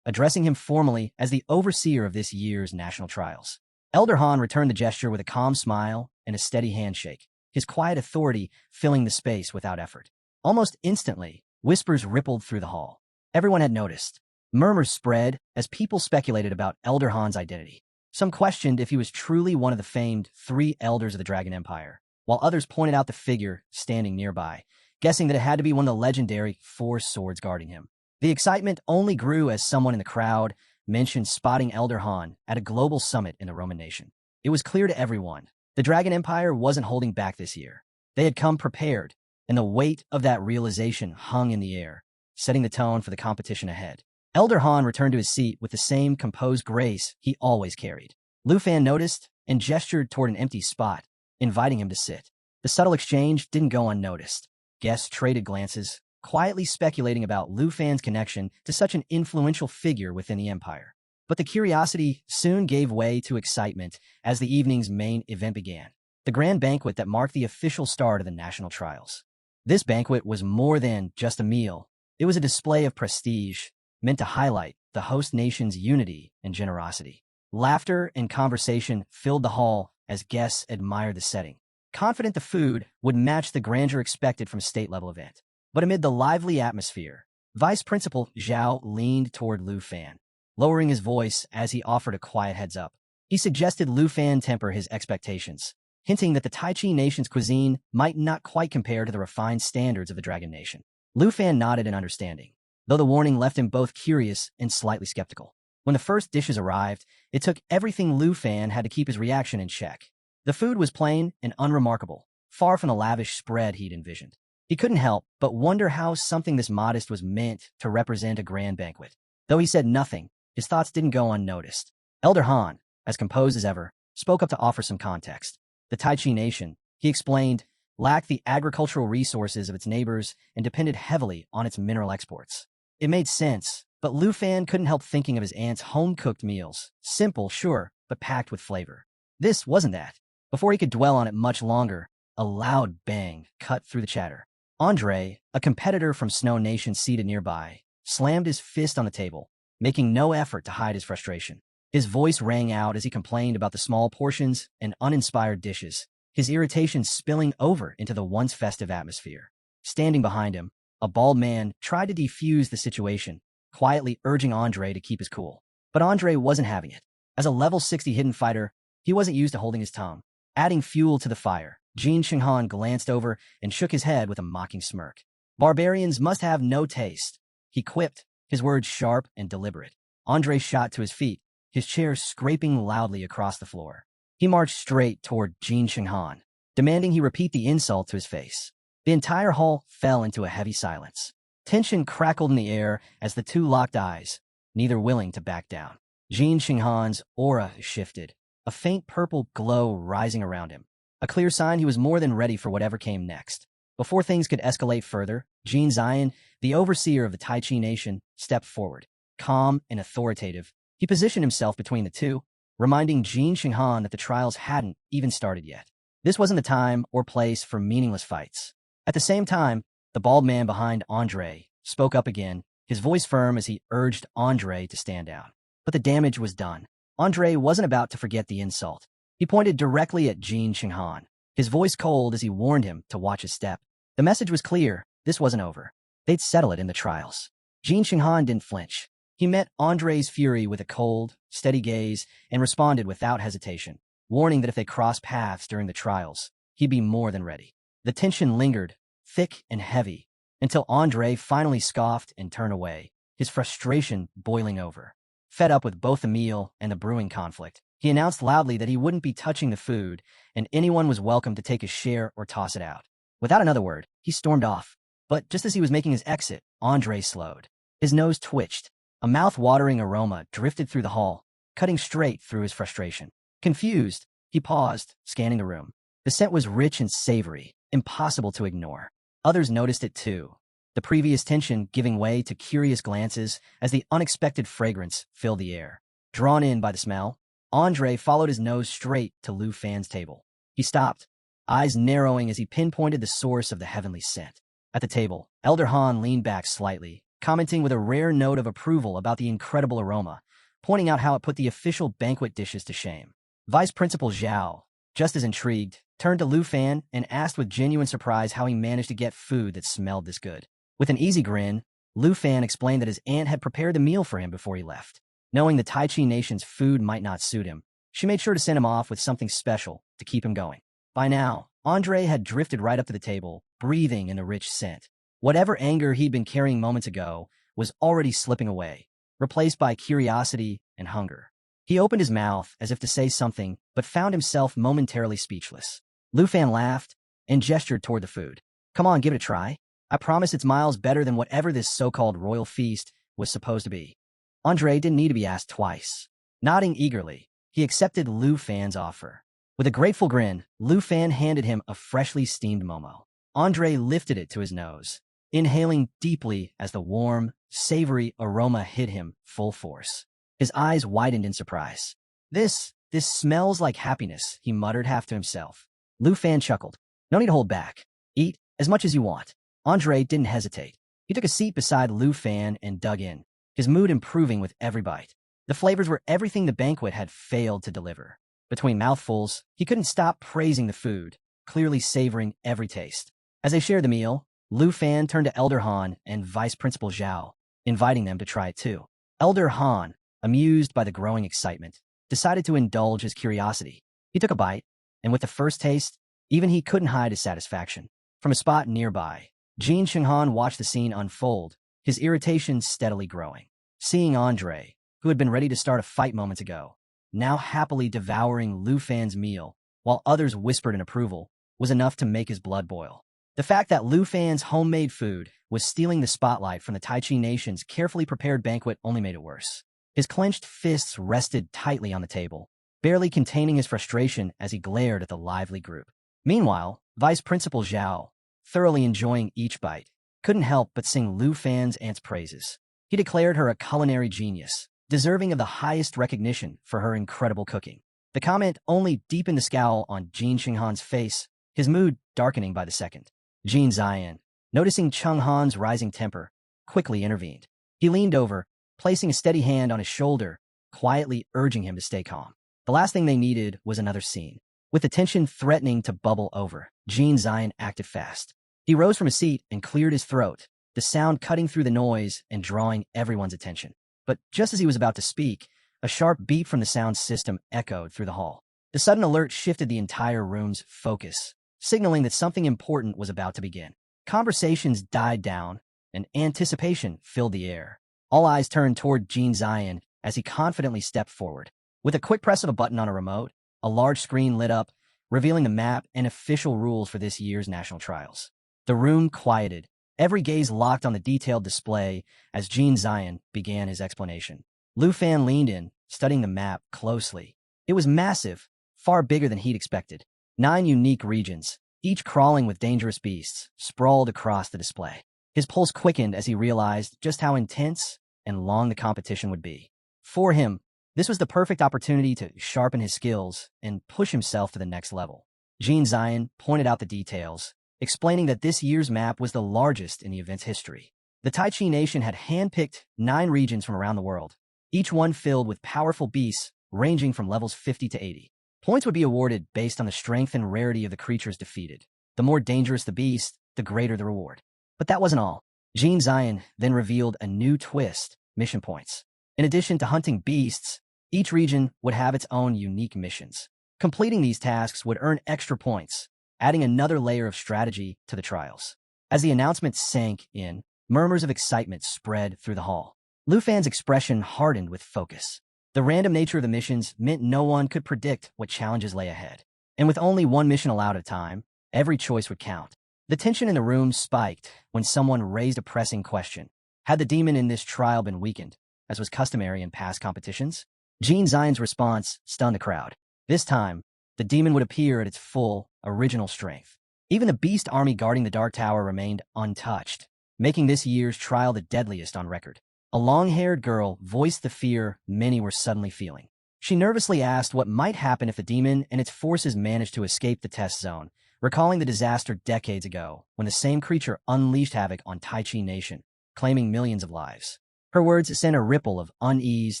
addressing him formally as the overseer of this year's national trials. Elder Han returned the gesture with a calm smile and a steady handshake, his quiet authority filling the space without effort. Almost instantly, whispers rippled through the hall. Everyone had noticed. Murmurs spread as people speculated about Elder Han's identity. Some questioned if he was truly one of the famed three elders of the Dragon Empire, while others pointed out the figure standing nearby, guessing that it had to be one of the legendary four swords guarding him. The excitement only grew as someone in the crowd mentioned spotting Elder Han at a global summit in the Roman nation. It was clear to everyone, the Dragon Empire wasn't holding back this year. They had come prepared, and the weight of that realization hung in the air, setting the tone for the competition ahead. Elder Han returned to his seat with the same composed grace he always carried. Lufan noticed and gestured toward an empty spot, inviting him to sit. The subtle exchange didn't go unnoticed. Guests traded glances, quietly speculating about Lufan's connection to such an influential figure within the Empire. But the curiosity soon gave way to excitement as the evening's main event began, the grand banquet that marked the official start of the national trials. This banquet was more than just a meal. It was a display of prestige, meant to highlight the host nation's unity and generosity. Laughter and conversation filled the hall as guests admired the setting, confident the food would match the grandeur expected from a state-level event. But amid the lively atmosphere, Vice Principal Xiao leaned toward Lufan, lowering his voice as he offered a quiet heads-up. He suggested Lufan temper his expectations, hinting that the Tai Chi nation's cuisine might not quite compare to the refined standards of the Dragon Nation. Lufan nodded in understanding, though the warning left him both curious and slightly skeptical. When the first dishes arrived, it took everything Lufan had to keep his reaction in check. The food was plain and unremarkable, far from the lavish spread he'd envisioned. He couldn't help but wonder how something this modest was meant to represent a grand banquet. Though he said nothing, his thoughts didn't go unnoticed. Elder Han, as composed as ever, spoke up to offer some context. The Tai Chi nation, he explained, lacked the agricultural resources of its neighbors and depended heavily on its mineral exports. It made sense, but Lufan couldn't help thinking of his aunt's home-cooked meals. Simple, sure, but packed with flavor. This wasn't that. Before he could dwell on it much longer, a loud bang cut through the chatter. Andre, a competitor from Snow Nation seated nearby, slammed his fist on the table, making no effort to hide his frustration. His voice rang out as he complained about the small portions and uninspired dishes, his irritation spilling over into the once festive atmosphere. Standing behind him, a bald man tried to defuse the situation, quietly urging Andre to keep his cool. But Andre wasn't having it. As a level 60 hidden fighter, he wasn't used to holding his tongue. Adding fuel to the fire, Qin Shenghan glanced over and shook his head with a mocking smirk. Barbarians must have no taste, he quipped, his words sharp and deliberate. Andre shot to his feet, his chair scraping loudly across the floor. He marched straight toward Qin Shenghan, demanding he repeat the insult to his face. The entire hall fell into a heavy silence. Tension crackled in the air as the two locked eyes, neither willing to back down. Qin Shenghan's aura shifted, a faint purple glow rising around him, a clear sign he was more than ready for whatever came next. Before things could escalate further, Jin Zion, the overseer of the Tai Chi nation, stepped forward. Calm and authoritative, he positioned himself between the two, reminding Qin Shenghan that the trials hadn't even started yet. This wasn't the time or place for meaningless fights. At the same time, the bald man behind Andre spoke up again, his voice firm as he urged Andre to stand down. But the damage was done. Andre wasn't about to forget the insult. He pointed directly at Qin Shenghan, his voice cold as he warned him to watch his step. The message was clear. This wasn't over. They'd settle it in the trials. Qin Shenghan didn't flinch. He met Andre's fury with a cold, steady gaze and responded without hesitation, warning that if they crossed paths during the trials, he'd be more than ready. The tension lingered, thick and heavy, until Andre finally scoffed and turned away, his frustration boiling over. Fed up with both the meal and the brewing conflict, he announced loudly that he wouldn't be touching the food, and anyone was welcome to take a share or toss it out. Without another word, he stormed off. But just as he was making his exit, Andre slowed. His nose twitched. A mouth-watering aroma drifted through the hall, cutting straight through his frustration. Confused, he paused, scanning the room. The scent was rich and savory, impossible to ignore. Others noticed it too, the previous tension giving way to curious glances as the unexpected fragrance filled the air. Drawn in by the smell, Andre followed his nose straight to Lufan's table. He stopped, eyes narrowing as he pinpointed the source of the heavenly scent. At the table, Elder Han leaned back slightly, commenting with a rare note of approval about the incredible aroma, pointing out how it put the official banquet dishes to shame. Vice Principal Xiao, just as intrigued, turned to Lufan and asked with genuine surprise how he managed to get food that smelled this good. With an easy grin, Lufan explained that his aunt had prepared the meal for him before he left. Knowing the Tai Chi nation's food might not suit him, she made sure to send him off with something special to keep him going. By now, Andre had drifted right up to the table, breathing in the rich scent. Whatever anger he'd been carrying moments ago was already slipping away, replaced by curiosity and hunger. He opened his mouth as if to say something, but found himself momentarily speechless. Lufan laughed and gestured toward the food. Come on, give it a try. I promise it's miles better than whatever this so-called royal feast was supposed to be. Andre didn't need to be asked twice. Nodding eagerly, he accepted Lufan's offer. With a grateful grin, Lufan handed him a freshly steamed momo. Andre lifted it to his nose, inhaling deeply as the warm, savory aroma hit him full force. His eyes widened in surprise. This smells like happiness, he muttered half to himself. Lufan chuckled. No need to hold back. Eat as much as you want. Andre didn't hesitate. He took a seat beside Lufan and dug in, his mood improving with every bite. The flavors were everything the banquet had failed to deliver. Between mouthfuls, he couldn't stop praising the food, clearly savoring every taste. As they shared the meal, Lufan turned to Elder Han and Vice Principal Xiao, inviting them to try it too. Elder Han, amused by the growing excitement, decided to indulge his curiosity. He took a bite, and with the first taste, even he couldn't hide his satisfaction. From a spot nearby, Jin Shenghan watched the scene unfold, his irritation steadily growing. Seeing Andre, who had been ready to start a fight moments ago, now happily devouring Lufan's meal, while others whispered in approval, was enough to make his blood boil. The fact that Lufan's homemade food was stealing the spotlight from the Taichi nation's carefully prepared banquet only made it worse. His clenched fists rested tightly on the table, barely containing his frustration as he glared at the lively group. Meanwhile, Vice Principal Xiao, thoroughly enjoying each bite, couldn't help but sing Lufan's aunt's praises. He declared her a culinary genius, deserving of the highest recognition for her incredible cooking. The comment only deepened the scowl on Jin Shenghan's face, his mood darkening by the second. Jin Ziyan, noticing Chenghan's rising temper, quickly intervened. He leaned over, placing a steady hand on his shoulder, quietly urging him to stay calm. The last thing they needed was another scene. With the tension threatening to bubble over, Jin Ziyan acted fast. He rose from his seat and cleared his throat, the sound cutting through the noise and drawing everyone's attention. But just as he was about to speak, a sharp beep from the sound system echoed through the hall. The sudden alert shifted the entire room's focus, signaling that something important was about to begin. Conversations died down, and anticipation filled the air. All eyes turned toward Jin Ziyan as he confidently stepped forward. With a quick press of a button on a remote, a large screen lit up, revealing the map and official rules for this year's national trials. The room quieted, every gaze locked on the detailed display as Jin Ziyan began his explanation. Lufan leaned in, studying the map closely. It was massive, far bigger than he'd expected. 9 unique regions, each crawling with dangerous beasts, sprawled across the display. His pulse quickened as he realized just how intense and long the competition would be. For him, this was the perfect opportunity to sharpen his skills and push himself to the next level. Jin Ziyan pointed out the details, explaining that this year's map was the largest in the event's history. The Taichi nation had handpicked 9 regions from around the world, each one filled with powerful beasts ranging from levels 50 to 80. Points would be awarded based on the strength and rarity of the creatures defeated. The more dangerous the beast, the greater the reward. But that wasn't all. Jin Ziyan then revealed a new twist: mission points. In addition to hunting beasts, each region would have its own unique missions. Completing these tasks would earn extra points, adding another layer of strategy to the trials. As the announcement sank in, murmurs of excitement spread through the hall. Lufan's expression hardened with focus. The random nature of the missions meant no one could predict what challenges lay ahead. And with only one mission allowed at a time, every choice would count. The tension in the room spiked when someone raised a pressing question. Had the demon in this trial been weakened, as was customary in past competitions? Jin Ziyan's response stunned the crowd. This time, the demon would appear at its full, original strength. Even the beast army guarding the Dark Tower remained untouched, making this year's trial the deadliest on record. A long-haired girl voiced the fear many were suddenly feeling. She nervously asked what might happen if the demon and its forces managed to escape the test zone, recalling the disaster decades ago when the same creature unleashed havoc on Taichi Nation, claiming millions of lives. Her words sent a ripple of unease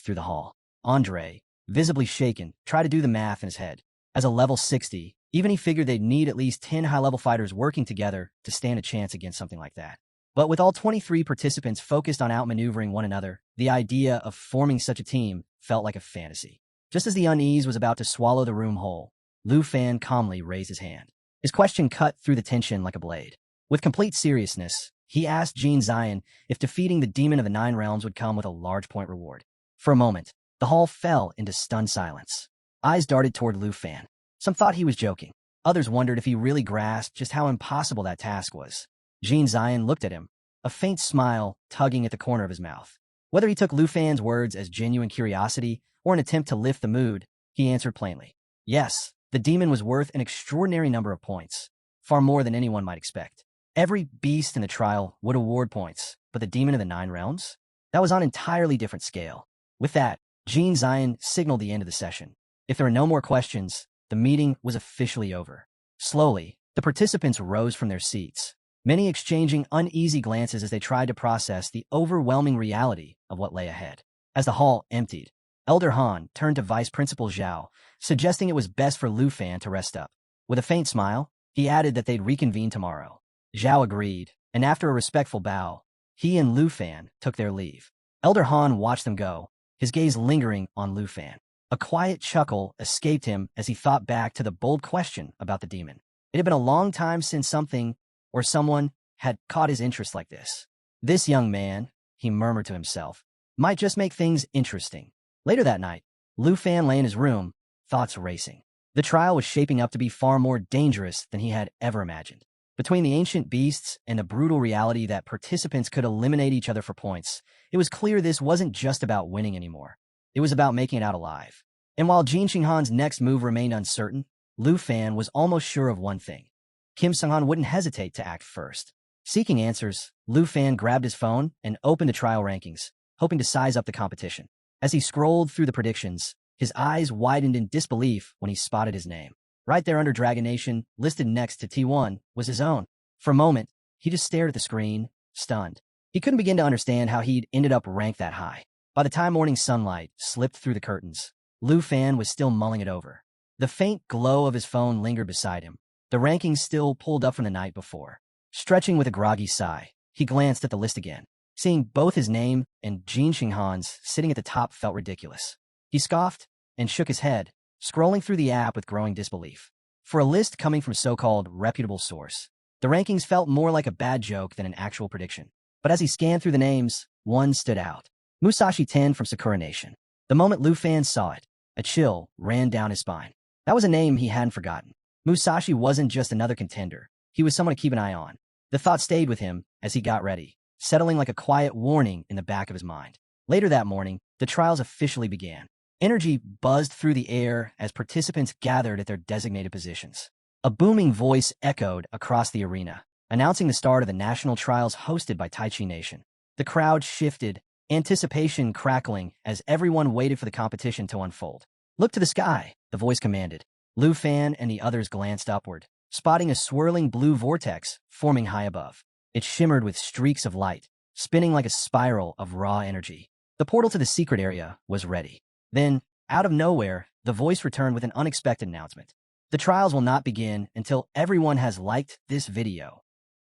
through the hall. Andre, visibly shaken, tried to do the math in his head. As a level 60, even he figured they'd need at least 10 high-level fighters working together to stand a chance against something like that. But with all 23 participants focused on outmaneuvering one another, the idea of forming such a team felt like a fantasy. Just as the unease was about to swallow the room whole, Lufan calmly raised his hand. His question cut through the tension like a blade. With complete seriousness, he asked Jin Ziyan if defeating the Demon of the Nine Realms would come with a large point reward. For a moment, the hall fell into stunned silence. Eyes darted toward Lufan. Some thought he was joking. Others wondered if he really grasped just how impossible that task was. Jin Ziyan looked at him, a faint smile tugging at the corner of his mouth. Whether he took Lufan's words as genuine curiosity or an attempt to lift the mood, he answered plainly. Yes, the demon was worth an extraordinary number of points, far more than anyone might expect. Every beast in the trial would award points, but the Demon of the Nine Realms? That was on an entirely different scale. With that, Jin Ziyan signaled the end of the session. If there were no more questions, the meeting was officially over. Slowly, the participants rose from their seats, many exchanging uneasy glances as they tried to process the overwhelming reality of what lay ahead. As the hall emptied, Elder Han turned to Vice Principal Xiao, suggesting it was best for Lufan to rest up. With a faint smile, he added that they'd reconvene tomorrow. Xiao agreed, and after a respectful bow, he and Lufan took their leave. Elder Han watched them go, his gaze lingering on Lufan. A quiet chuckle escaped him as he thought back to the bold question about the demon. It had been a long time since something or someone had caught his interest like this. This young man, he murmured to himself, might just make things interesting. Later that night, Lufan lay in his room, thoughts racing. The trial was shaping up to be far more dangerous than he had ever imagined. Between the ancient beasts and the brutal reality that participants could eliminate each other for points, it was clear this wasn't just about winning anymore. It was about making it out alive. And while Jin Xinghan's next move remained uncertain, Lufan was almost sure of one thing. Kim Sung-han wouldn't hesitate to act first. Seeking answers, Lufan grabbed his phone and opened the trial rankings, hoping to size up the competition. As he scrolled through the predictions, his eyes widened in disbelief when he spotted his name. Right there under Dragon Nation, listed next to T1, was his own. For a moment, he just stared at the screen, stunned. He couldn't begin to understand how he'd ended up ranked that high. By the time morning sunlight slipped through the curtains, Lufan was still mulling it over. The faint glow of his phone lingered beside him, the rankings still pulled up from the night before. Stretching with a groggy sigh, he glanced at the list again. Seeing both his name and Jin Xinghan's sitting at the top felt ridiculous. He scoffed and shook his head, scrolling through the app with growing disbelief. For a list coming from so-called reputable source, the rankings felt more like a bad joke than an actual prediction. But as he scanned through the names, one stood out. Musashi 10 from Sakura Nation. The moment Lufan saw it, a chill ran down his spine. That was a name he hadn't forgotten. Musashi wasn't just another contender. He was someone to keep an eye on. The thought stayed with him as he got ready, settling like a quiet warning in the back of his mind. Later that morning, the trials officially began. Energy buzzed through the air as participants gathered at their designated positions. A booming voice echoed across the arena, announcing the start of the national trials hosted by Taichi Nation. The crowd shifted, anticipation crackling as everyone waited for the competition to unfold. "Look to the sky," the voice commanded. Lufan and the others glanced upward, spotting a swirling blue vortex forming high above. It shimmered with streaks of light, spinning like a spiral of raw energy. The portal to the secret area was ready. Then, out of nowhere, the voice returned with an unexpected announcement. "The trials will not begin until everyone has liked this video."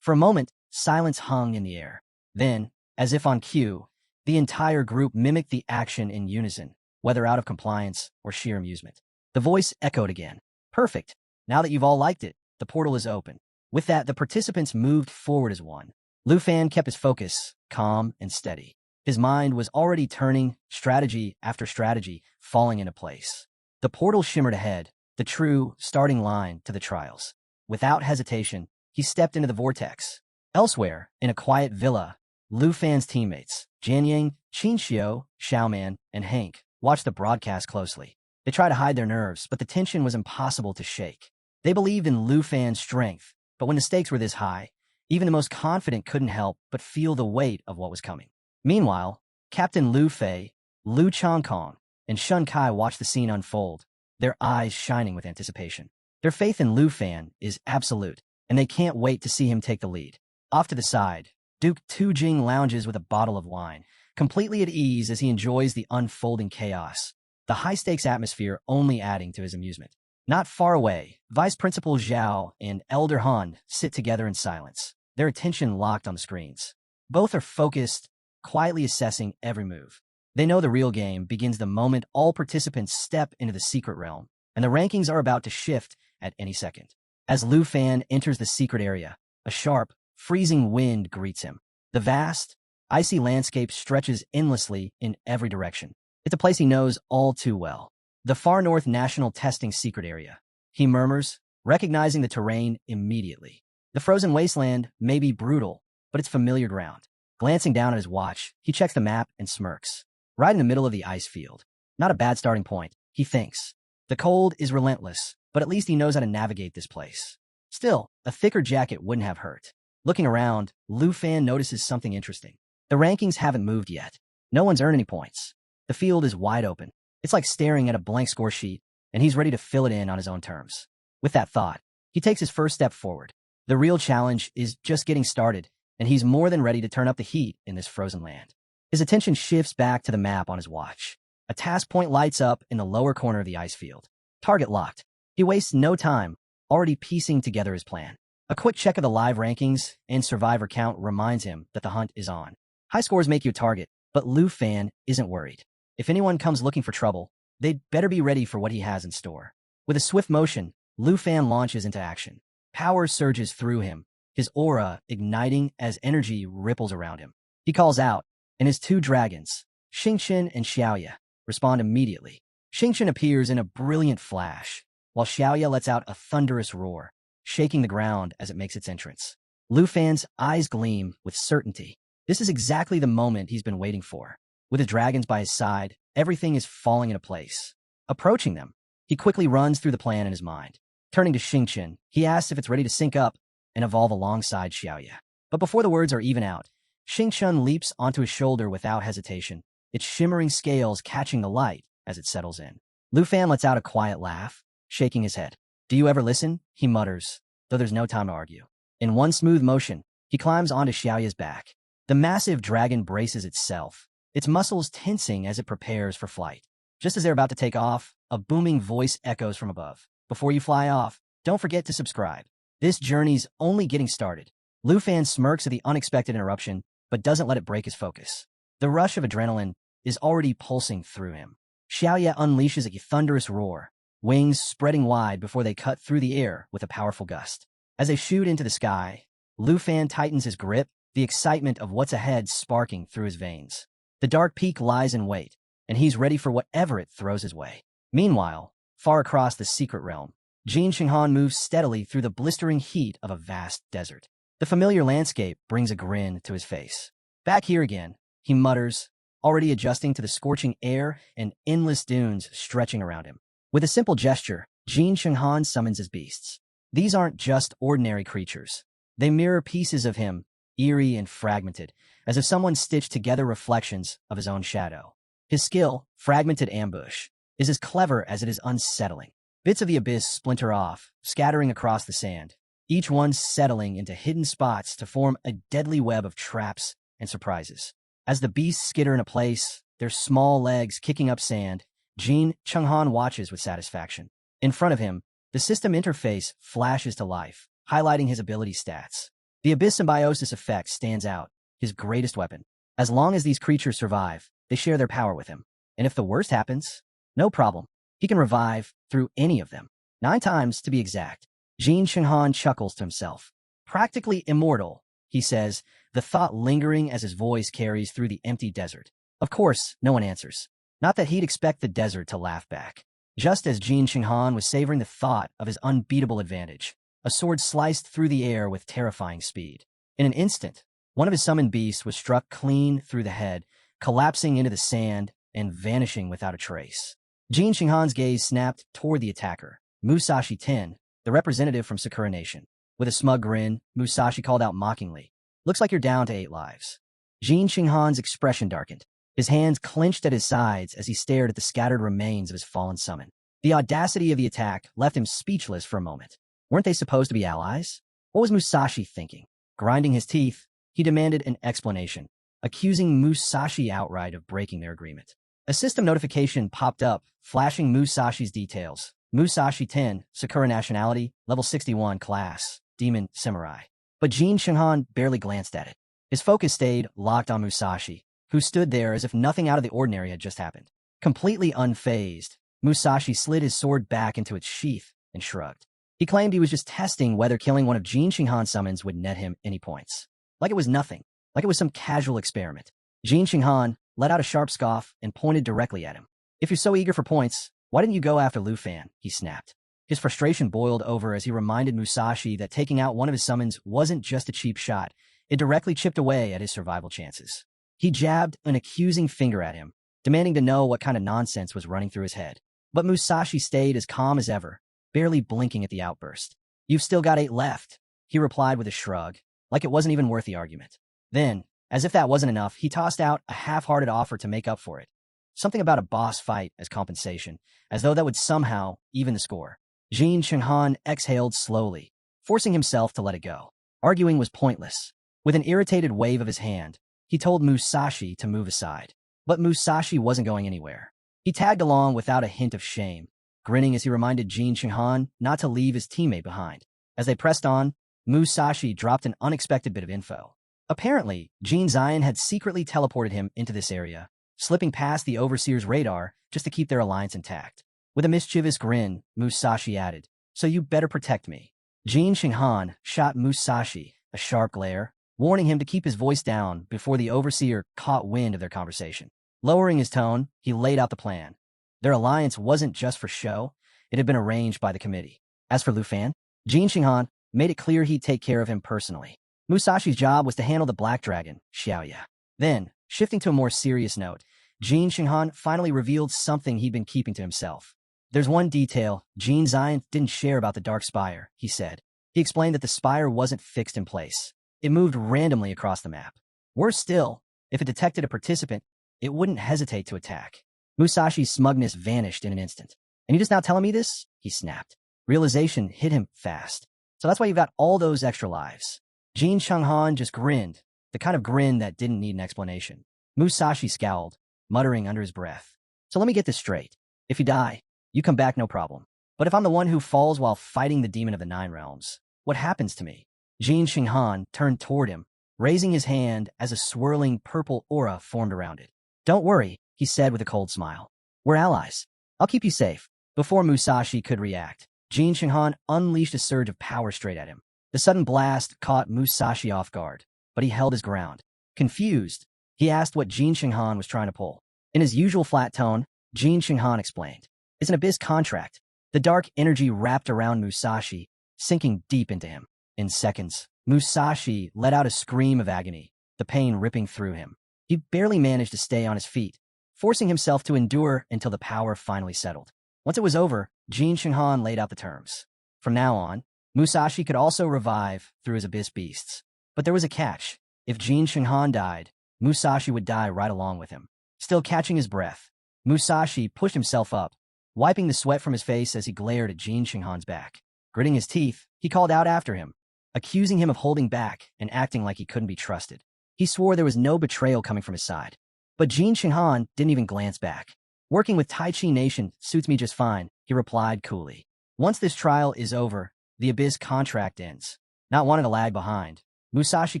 For a moment, silence hung in the air. Then, as if on cue, the entire group mimicked the action in unison, whether out of compliance or sheer amusement. The voice echoed again. "Perfect. Now that you've all liked it, the portal is open." With that, the participants moved forward as one. Lufan kept his focus, calm and steady. His mind was already turning, strategy after strategy, falling into place. The portal shimmered ahead, the true starting line to the trials. Without hesitation, he stepped into the vortex. Elsewhere, in a quiet villa, Lufan's teammates, Jianying, Qin Xiao, Xiaoman, and Hank, watched the broadcast closely. They tried to hide their nerves, but the tension was impossible to shake. They believed in Lufan's strength, but when the stakes were this high, even the most confident couldn't help but feel the weight of what was coming. Meanwhile, Captain Lu Fei, Lu Changkong, and Shun Kai watched the scene unfold, their eyes shining with anticipation. Their faith in Lufan is absolute, and they can't wait to see him take the lead. Off to the side, Duke Tujing lounges with a bottle of wine, completely at ease as he enjoys the unfolding chaos, the high-stakes atmosphere only adding to his amusement. Not far away, Vice Principal Xiao and Elder Han sit together in silence, their attention locked on the screens. Both are focused, quietly assessing every move. They know the real game begins the moment all participants step into the secret realm, and the rankings are about to shift at any second. As Lufan enters the secret area, a sharp, freezing wind greets him. The vast, icy landscape stretches endlessly in every direction. It's a place he knows all too well. The Far North National Testing Secret Area. He murmurs, recognizing the terrain immediately. The frozen wasteland may be brutal, but it's familiar ground. Glancing down at his watch, he checks the map and smirks. Right in the middle of the ice field. Not a bad starting point, he thinks. The cold is relentless, but at least he knows how to navigate this place. Still, a thicker jacket wouldn't have hurt. Looking around, Lufan notices something interesting. The rankings haven't moved yet. No one's earned any points. The field is wide open. It's like staring at a blank score sheet, and he's ready to fill it in on his own terms. With that thought, he takes his first step forward. The real challenge is just getting started, and he's more than ready to turn up the heat in this frozen land. His attention shifts back to the map on his watch. A task point lights up in the lower corner of the ice field. Target locked. He wastes no time, already piecing together his plan. A quick check of the live rankings and survivor count reminds him that the hunt is on. High scores make you a target, but Lufan isn't worried. If anyone comes looking for trouble, they'd better be ready for what he has in store. With a swift motion, Lufan launches into action. Power surges through him, his aura igniting as energy ripples around him. He calls out, and his two dragons, Xingqian and Xiaoya, respond immediately. Xingqian appears in a brilliant flash, while Xiaoya lets out a thunderous roar, shaking the ground as it makes its entrance. Lufan's eyes gleam with certainty. This is exactly the moment he's been waiting for. With his dragons by his side, everything is falling into place. Approaching them, he quickly runs through the plan in his mind. Turning to Xingqian, he asks if it's ready to sync up and evolve alongside Xiaoya. But before the words are even out, Xingqian leaps onto his shoulder without hesitation, its shimmering scales catching the light as it settles in. Lufan lets out a quiet laugh, shaking his head. "Do you ever listen?" he mutters, though there's no time to argue. In one smooth motion, he climbs onto Xiaoya's back. The massive dragon braces itself, its muscles tensing as it prepares for flight. Just as they're about to take off, a booming voice echoes from above. "Before you fly off, don't forget to subscribe. This journey's only getting started." Lufan smirks at the unexpected interruption, but doesn't let it break his focus. The rush of adrenaline is already pulsing through him. Xiaoya unleashes a thunderous roar, wings spreading wide before they cut through the air with a powerful gust. As they shoot into the sky, Lufan tightens his grip, the excitement of what's ahead sparking through his veins. The dark peak lies in wait, and he's ready for whatever it throws his way. Meanwhile, far across the secret realm, Qin Shenghan moves steadily through the blistering heat of a vast desert. The familiar landscape brings a grin to his face. "Back here again," he mutters, already adjusting to the scorching air and endless dunes stretching around him. With a simple gesture, Qin Shenghan summons his beasts. These aren't just ordinary creatures. They mirror pieces of him, eerie and fragmented, as if someone stitched together reflections of his own shadow. His skill, Fragmented Ambush, is as clever as it is unsettling. Bits of the abyss splinter off, scattering across the sand, each one settling into hidden spots to form a deadly web of traps and surprises. As the beasts skitter into place, their small legs kicking up sand, Qin Shenghan watches with satisfaction. In front of him, the system interface flashes to life, highlighting his ability stats. The Abyss Symbiosis effect stands out, his greatest weapon. As long as these creatures survive, they share their power with him. And if the worst happens, no problem. He can revive through any of them. 9 times, to be exact. Qin Shenghan chuckles to himself. "Practically immortal," he says, the thought lingering as his voice carries through the empty desert. Of course, no one answers. Not that he'd expect the desert to laugh back. Just as Qin Shenghan was savoring the thought of his unbeatable advantage, a sword sliced through the air with terrifying speed. In an instant, one of his summoned beasts was struck clean through the head, collapsing into the sand and vanishing without a trace. Qin Shenghan's gaze snapped toward the attacker, Musashi 10, the representative from Sakura Nation. With a smug grin, Musashi called out mockingly, "Looks like you're down to 8 lives." Qin Shenghan's expression darkened. His hands clenched at his sides as he stared at the scattered remains of his fallen summon. The audacity of the attack left him speechless for a moment. Weren't they supposed to be allies? What was Musashi thinking? Grinding his teeth, he demanded an explanation, accusing Musashi outright of breaking their agreement. A system notification popped up, flashing Musashi's details. Musashi 10, Sakura nationality, level 61 class, Demon Samurai. But Qin Shenghan barely glanced at it. His focus stayed locked on Musashi, who stood there as if nothing out of the ordinary had just happened. Completely unfazed, Musashi slid his sword back into its sheath and shrugged. He claimed he was just testing whether killing one of Qin Shenghan's summons would net him any points. Like it was nothing, like it was some casual experiment. Qin Shenghan let out a sharp scoff and pointed directly at him. "If you're so eager for points, why didn't you go after Lufan?" he snapped. His frustration boiled over as he reminded Musashi that taking out one of his summons wasn't just a cheap shot, it directly chipped away at his survival chances. He jabbed an accusing finger at him, demanding to know what kind of nonsense was running through his head. But Musashi stayed as calm as ever, barely blinking at the outburst. "You've still got 8 left," he replied with a shrug, like it wasn't even worth the argument. Then, as if that wasn't enough, he tossed out a half-hearted offer to make up for it. Something about a boss fight as compensation, as though that would somehow even the score. Qin Shenghan exhaled slowly, forcing himself to let it go. Arguing was pointless. With an irritated wave of his hand, he told Musashi to move aside. But Musashi wasn't going anywhere. He tagged along without a hint of shame, grinning as he reminded Qin Shenghan not to leave his teammate behind. As they pressed on, Musashi dropped an unexpected bit of info. Apparently, Qin Zion had secretly teleported him into this area, slipping past the Overseer's radar just to keep their alliance intact. With a mischievous grin, Musashi added, "So you better protect me." Jin Shinghan shot Musashi a sharp glare, warning him to keep his voice down before the Overseer caught wind of their conversation. Lowering his tone, he laid out the plan. Their alliance wasn't just for show, it had been arranged by the committee. As for Lufan, Jin Shinghan made it clear he'd take care of him personally. Musashi's job was to handle the Black Dragon, Xiao. Then, shifting to a more serious note, Jin Shinghan finally revealed something he'd been keeping to himself. "There's one detail Jin Zion didn't share about the Dark Spire," he said. He explained that the spire wasn't fixed in place. It moved randomly across the map. Worse still, if it detected a participant, it wouldn't hesitate to attack. Musashi's smugness vanished in an instant. "And you just now telling me this?" he snapped. Realization hit him fast. "So that's why you've got all those extra lives." Jin Shenghan just grinned, the kind of grin that didn't need an explanation. Musashi scowled, muttering under his breath. "So let me get this straight. If you die, you come back no problem. But if I'm the one who falls while fighting the Demon of the Nine Realms, what happens to me?" Jin Shenghan turned toward him, raising his hand as a swirling purple aura formed around it. "Don't worry," he said with a cold smile. "We're allies. I'll keep you safe." Before Musashi could react, Jin Shenghan unleashed a surge of power straight at him. The sudden blast caught Musashi off guard, but he held his ground. Confused, he asked what Jin Shenghan was trying to pull. In his usual flat tone, Jin Shenghan explained, "It's an abyss contract." The dark energy wrapped around Musashi, sinking deep into him. In seconds, Musashi let out a scream of agony, the pain ripping through him. He barely managed to stay on his feet, forcing himself to endure until the power finally settled. Once it was over, Jin Shenghan laid out the terms. From now on, Musashi could also revive through his abyss beasts. But there was a catch. If Jin Shenghan died, Musashi would die right along with him. Still catching his breath, Musashi pushed himself up, wiping the sweat from his face as he glared at Jin Shenghan's back. Gritting his teeth, he called out after him, accusing him of holding back and acting like he couldn't be trusted. He swore there was no betrayal coming from his side. But Jin Shenghan didn't even glance back. "Working with Tai Chi Nation suits me just fine," he replied coolly. "Once this trial is over, the Abyss contract ends." Not wanting to lag behind, Musashi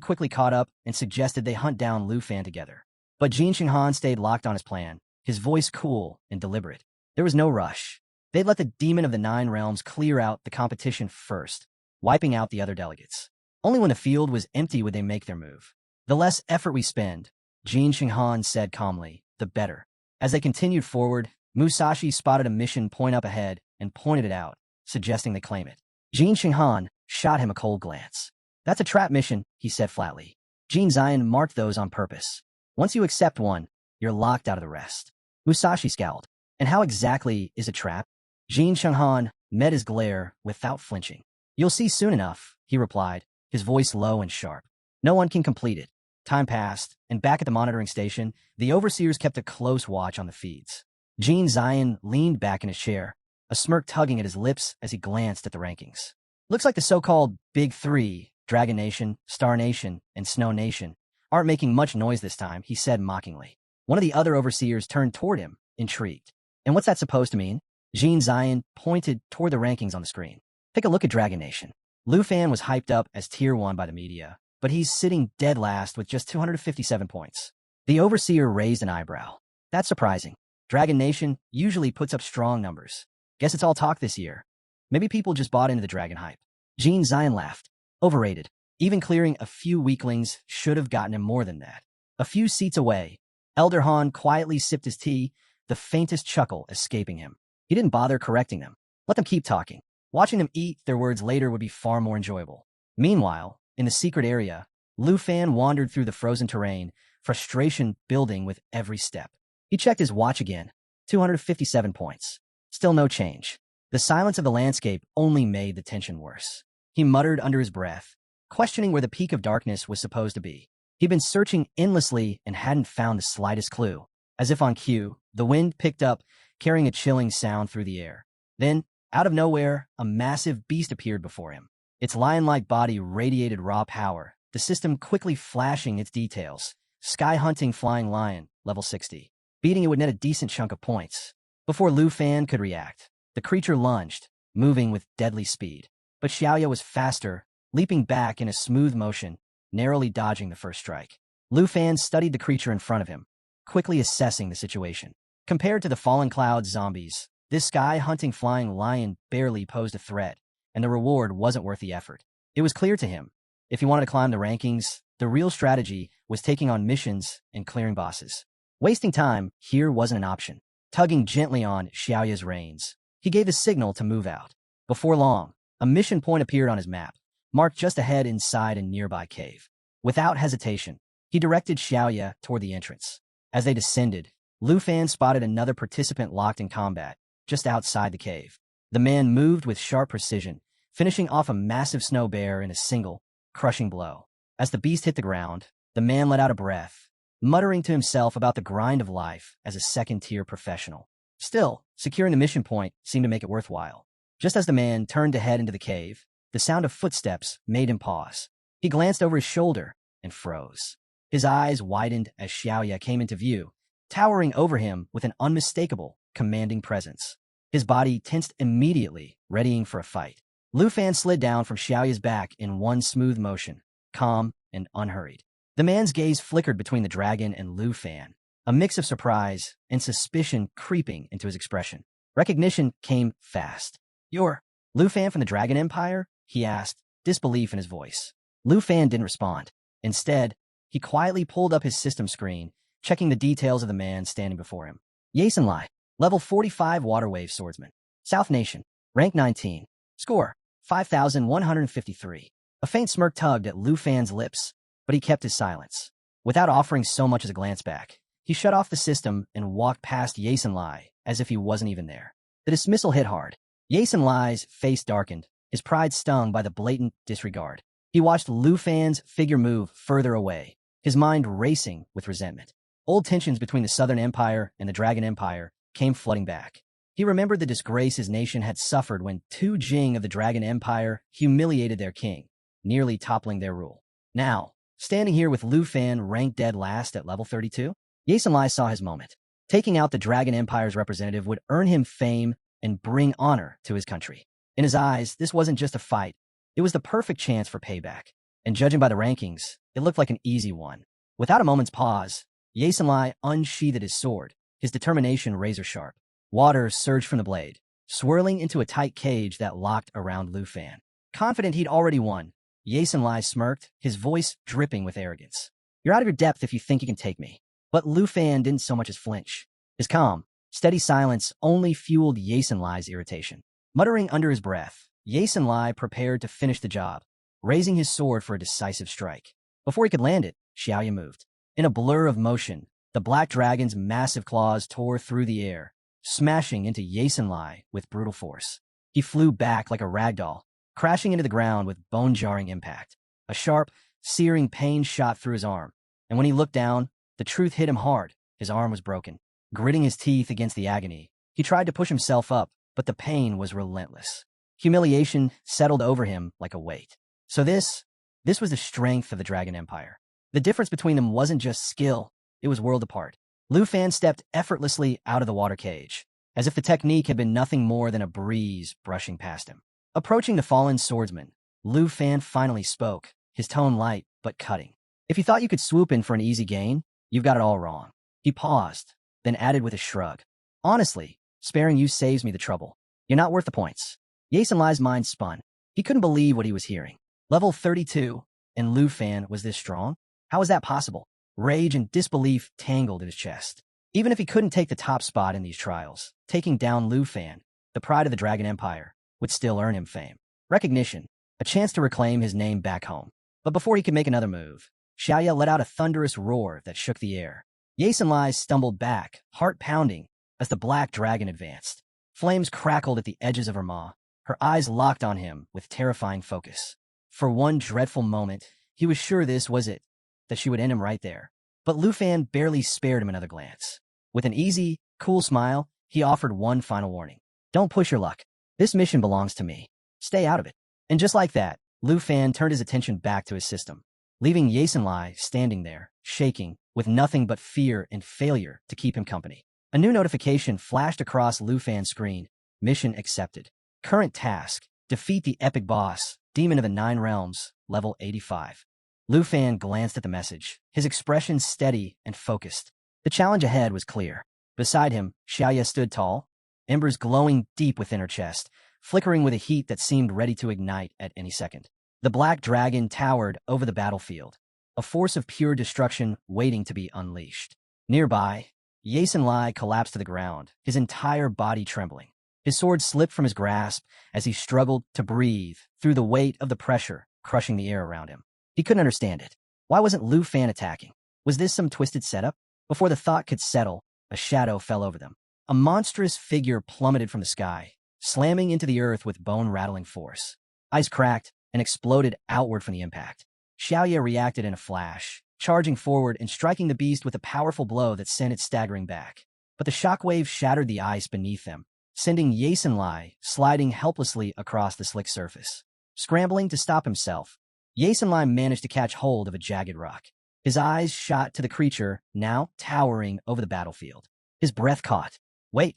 quickly caught up and suggested they hunt down Lufan together. But Jin Shenghan stayed locked on his plan, his voice cool and deliberate. There was no rush. They'd let the Demon of the Nine Realms clear out the competition first, wiping out the other delegates. Only when the field was empty would they make their move. "The less effort we spend," Jin Shenghan said calmly, "the better." As they continued forward, Musashi spotted a mission point up ahead and pointed it out, suggesting they claim it. Jin Shenghan shot him a cold glance. "That's a trap mission," he said flatly. Jin Zion marked those on purpose. "Once you accept one, you're locked out of the rest." Musashi scowled. "And how exactly is a trap?" Jin Shenghan met his glare without flinching. "You'll see soon enough," he replied, his voice low and sharp. "No one can complete it." Time passed, and back at the monitoring station, the overseers kept a close watch on the feeds. Jin Zion leaned back in his chair, a smirk tugging at his lips as he glanced at the rankings. "Looks like the so-called Big Three, Dragon Nation, Star Nation, and Snow Nation, aren't making much noise this time," he said mockingly. One of the other overseers turned toward him, intrigued. "And what's that supposed to mean?" Jin Zion pointed toward the rankings on the screen. "Take a look at Dragon Nation. Lufan was hyped up as Tier 1 by the media, but he's sitting dead last with just 257 points. The overseer raised an eyebrow. "That's surprising. Dragon Nation usually puts up strong numbers. Guess it's all talk this year. Maybe people just bought into the dragon hype." Jin Zion laughed. "Overrated. Even clearing a few weaklings should have gotten him more than that." A few seats away, Elder Han quietly sipped his tea, the faintest chuckle escaping him. He didn't bother correcting them. Let them keep talking. Watching them eat their words later would be far more enjoyable. Meanwhile, in the secret area, Lufan wandered through the frozen terrain, frustration building with every step. He checked his watch again. 257 points. Still no change. The silence of the landscape only made the tension worse. He muttered under his breath, questioning where the peak of darkness was supposed to be. He'd been searching endlessly and hadn't found the slightest clue. As if on cue, the wind picked up, carrying a chilling sound through the air. Then, out of nowhere, a massive beast appeared before him. Its lion-like body radiated raw power, the system quickly flashing its details. Sky-hunting flying lion, level 60. Beating it would net a decent chunk of points. Before Lufan could react, the creature lunged, moving with deadly speed. But Xiao was faster, leaping back in a smooth motion, narrowly dodging the first strike. Lufan studied the creature in front of him. quickly assessing the situation. Compared to the Fallen Cloud zombies, this sky-hunting flying lion barely posed a threat, and the reward wasn't worth the effort. It was clear to him, if he wanted to climb the rankings, the real strategy was taking on missions and clearing bosses. Wasting time here wasn't an option. Tugging gently on Xiaoya's reins, he gave a signal to move out. Before long, a mission point appeared on his map, marked just ahead inside a nearby cave. Without hesitation, he directed Xiaoya toward the entrance. As they descended, Lufan spotted another participant locked in combat, just outside the cave. The man moved with sharp precision, finishing off a massive snow bear in a single, crushing blow. As the beast hit the ground, the man let out a breath, muttering to himself about the grind of life as a second-tier professional. Still, securing the mission point seemed to make it worthwhile. Just as the man turned to head into the cave, the sound of footsteps made him pause. He glanced over his shoulder and froze. His eyes widened as Xiaoya came into view, towering over him with an unmistakable, commanding presence. His body tensed immediately, readying for a fight. Lufan slid down from Xiaoya's back in one smooth motion, calm and unhurried. The man's gaze flickered between the dragon and Lufan, a mix of surprise and suspicion creeping into his expression. Recognition came fast. "You're Lufan from the Dragon Empire?" he asked, disbelief in his voice. Lufan didn't respond. Instead, he quietly pulled up his system screen, checking the details of the man standing before him. Yasen Lai, level 45 Water Wave Swordsman. South Nation, rank 19. Score, 5,153. A faint smirk tugged at Lufan's lips, but he kept his silence. Without offering so much as a glance back, he shut off the system and walked past Yasen Lai as if he wasn't even there. The dismissal hit hard. Yasen Lai's face darkened, his pride stung by the blatant disregard. He watched Lufan's figure move further away, his mind racing with resentment. Old tensions between the Southern Empire and the Dragon Empire came flooding back. He remembered the disgrace his nation had suffered when two Jing of the Dragon Empire humiliated their king, nearly toppling their rule. Now, standing here with Lufan ranked dead last at level 32, Yasen Lai saw his moment. Taking out the Dragon Empire's representative would earn him fame and bring honor to his country. In his eyes, this wasn't just a fight. It was the perfect chance for payback. And judging by the rankings, it looked like an easy one. Without a moment's pause, Yasen Lai unsheathed his sword, his determination razor-sharp. Water surged from the blade, swirling into a tight cage that locked around Lufan. Confident he'd already won, Yasen Lai smirked, his voice dripping with arrogance. "You're out of your depth if you think you can take me." But Lufan didn't so much as flinch. His calm, steady silence only fueled Yasen Lai's irritation. Muttering under his breath, Yasen Lai prepared to finish the job, raising his sword for a decisive strike. Before he could land it, Xiaoya moved. In a blur of motion, the black dragon's massive claws tore through the air, smashing into Yasen Lai with brutal force. He flew back like a ragdoll, crashing into the ground with bone-jarring impact. A sharp, searing pain shot through his arm, and when he looked down, the truth hit him hard. His arm was broken. Gritting his teeth against the agony, he tried to push himself up, but the pain was relentless. Humiliation settled over him like a weight. So this was the strength of the Dragon Empire. The difference between them wasn't just skill, it was world apart. Lufan stepped effortlessly out of the water cage, as if the technique had been nothing more than a breeze brushing past him. Approaching the fallen swordsman, Lufan finally spoke, his tone light but cutting. "If you thought you could swoop in for an easy gain, you've got it all wrong." He paused, then added with a shrug. "Honestly, sparing you saves me the trouble. You're not worth the points." Yasen Lai's mind spun. He couldn't believe what he was hearing. Level 32, and Lufan was this strong? How was that possible? Rage and disbelief tangled in his chest. Even if he couldn't take the top spot in these trials, taking down Lufan, the pride of the Dragon Empire, would still earn him fame. Recognition, a chance to reclaim his name back home. But before he could make another move, Xiaoya let out a thunderous roar that shook the air. Yasen Lai stumbled back, heart pounding, as the black dragon advanced. Flames crackled at the edges of her maw, her eyes locked on him with terrifying focus. For one dreadful moment, he was sure this was it, that she would end him right there. But Lufan barely spared him another glance. With an easy, cool smile, he offered one final warning. "Don't push your luck. This mission belongs to me. Stay out of it." And just like that, Lufan turned his attention back to his system, leaving Yasen Lai standing there, shaking, with nothing but fear and failure to keep him company. A new notification flashed across Lufan's screen. Mission accepted. Current task, defeat the epic boss, Demon of the Nine Realms, level 85. Lufan glanced at the message, his expression steady and focused. The challenge ahead was clear. Beside him, Xiaoya stood tall, embers glowing deep within her chest, flickering with a heat that seemed ready to ignite at any second. The black dragon towered over the battlefield, a force of pure destruction waiting to be unleashed. Nearby, Yasin Lai collapsed to the ground, his entire body trembling. His sword slipped from his grasp as he struggled to breathe through the weight of the pressure crushing the air around him. He couldn't understand it. Why wasn't Lufan attacking? Was this some twisted setup? Before the thought could settle, a shadow fell over them. A monstrous figure plummeted from the sky, slamming into the earth with bone-rattling force. Ice cracked and exploded outward from the impact. Xiaoya reacted in a flash, charging forward and striking the beast with a powerful blow that sent it staggering back. But the shockwave shattered the ice beneath them, sending Yasin Lai sliding helplessly across the slick surface. Scrambling to stop himself, Yasin Lai managed to catch hold of a jagged rock. His eyes shot to the creature, now towering over the battlefield. His breath caught. "Wait,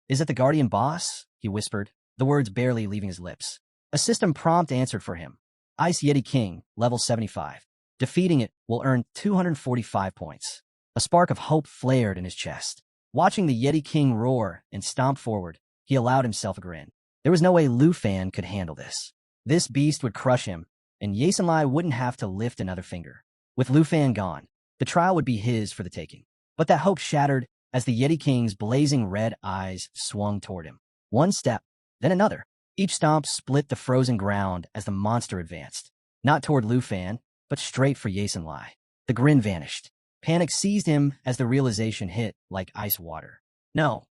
is it the Guardian Boss?" he whispered, the words barely leaving his lips. A system prompt answered for him. Ice Yeti King, level 75. Defeating it will earn 245 points. A spark of hope flared in his chest. Watching the Yeti King roar and stomp forward, he allowed himself a grin. There was no way Lufan could handle this. This beast would crush him, and Yasin Lai wouldn't have to lift another finger. With Lufan gone, the trial would be his for the taking. But that hope shattered as the Yeti King's blazing red eyes swung toward him. One step, then another. Each stomp split the frozen ground as the monster advanced. Not toward Lufan, but straight for Yasin Lai. The grin vanished. Panic seized him as the realization hit like ice water. No,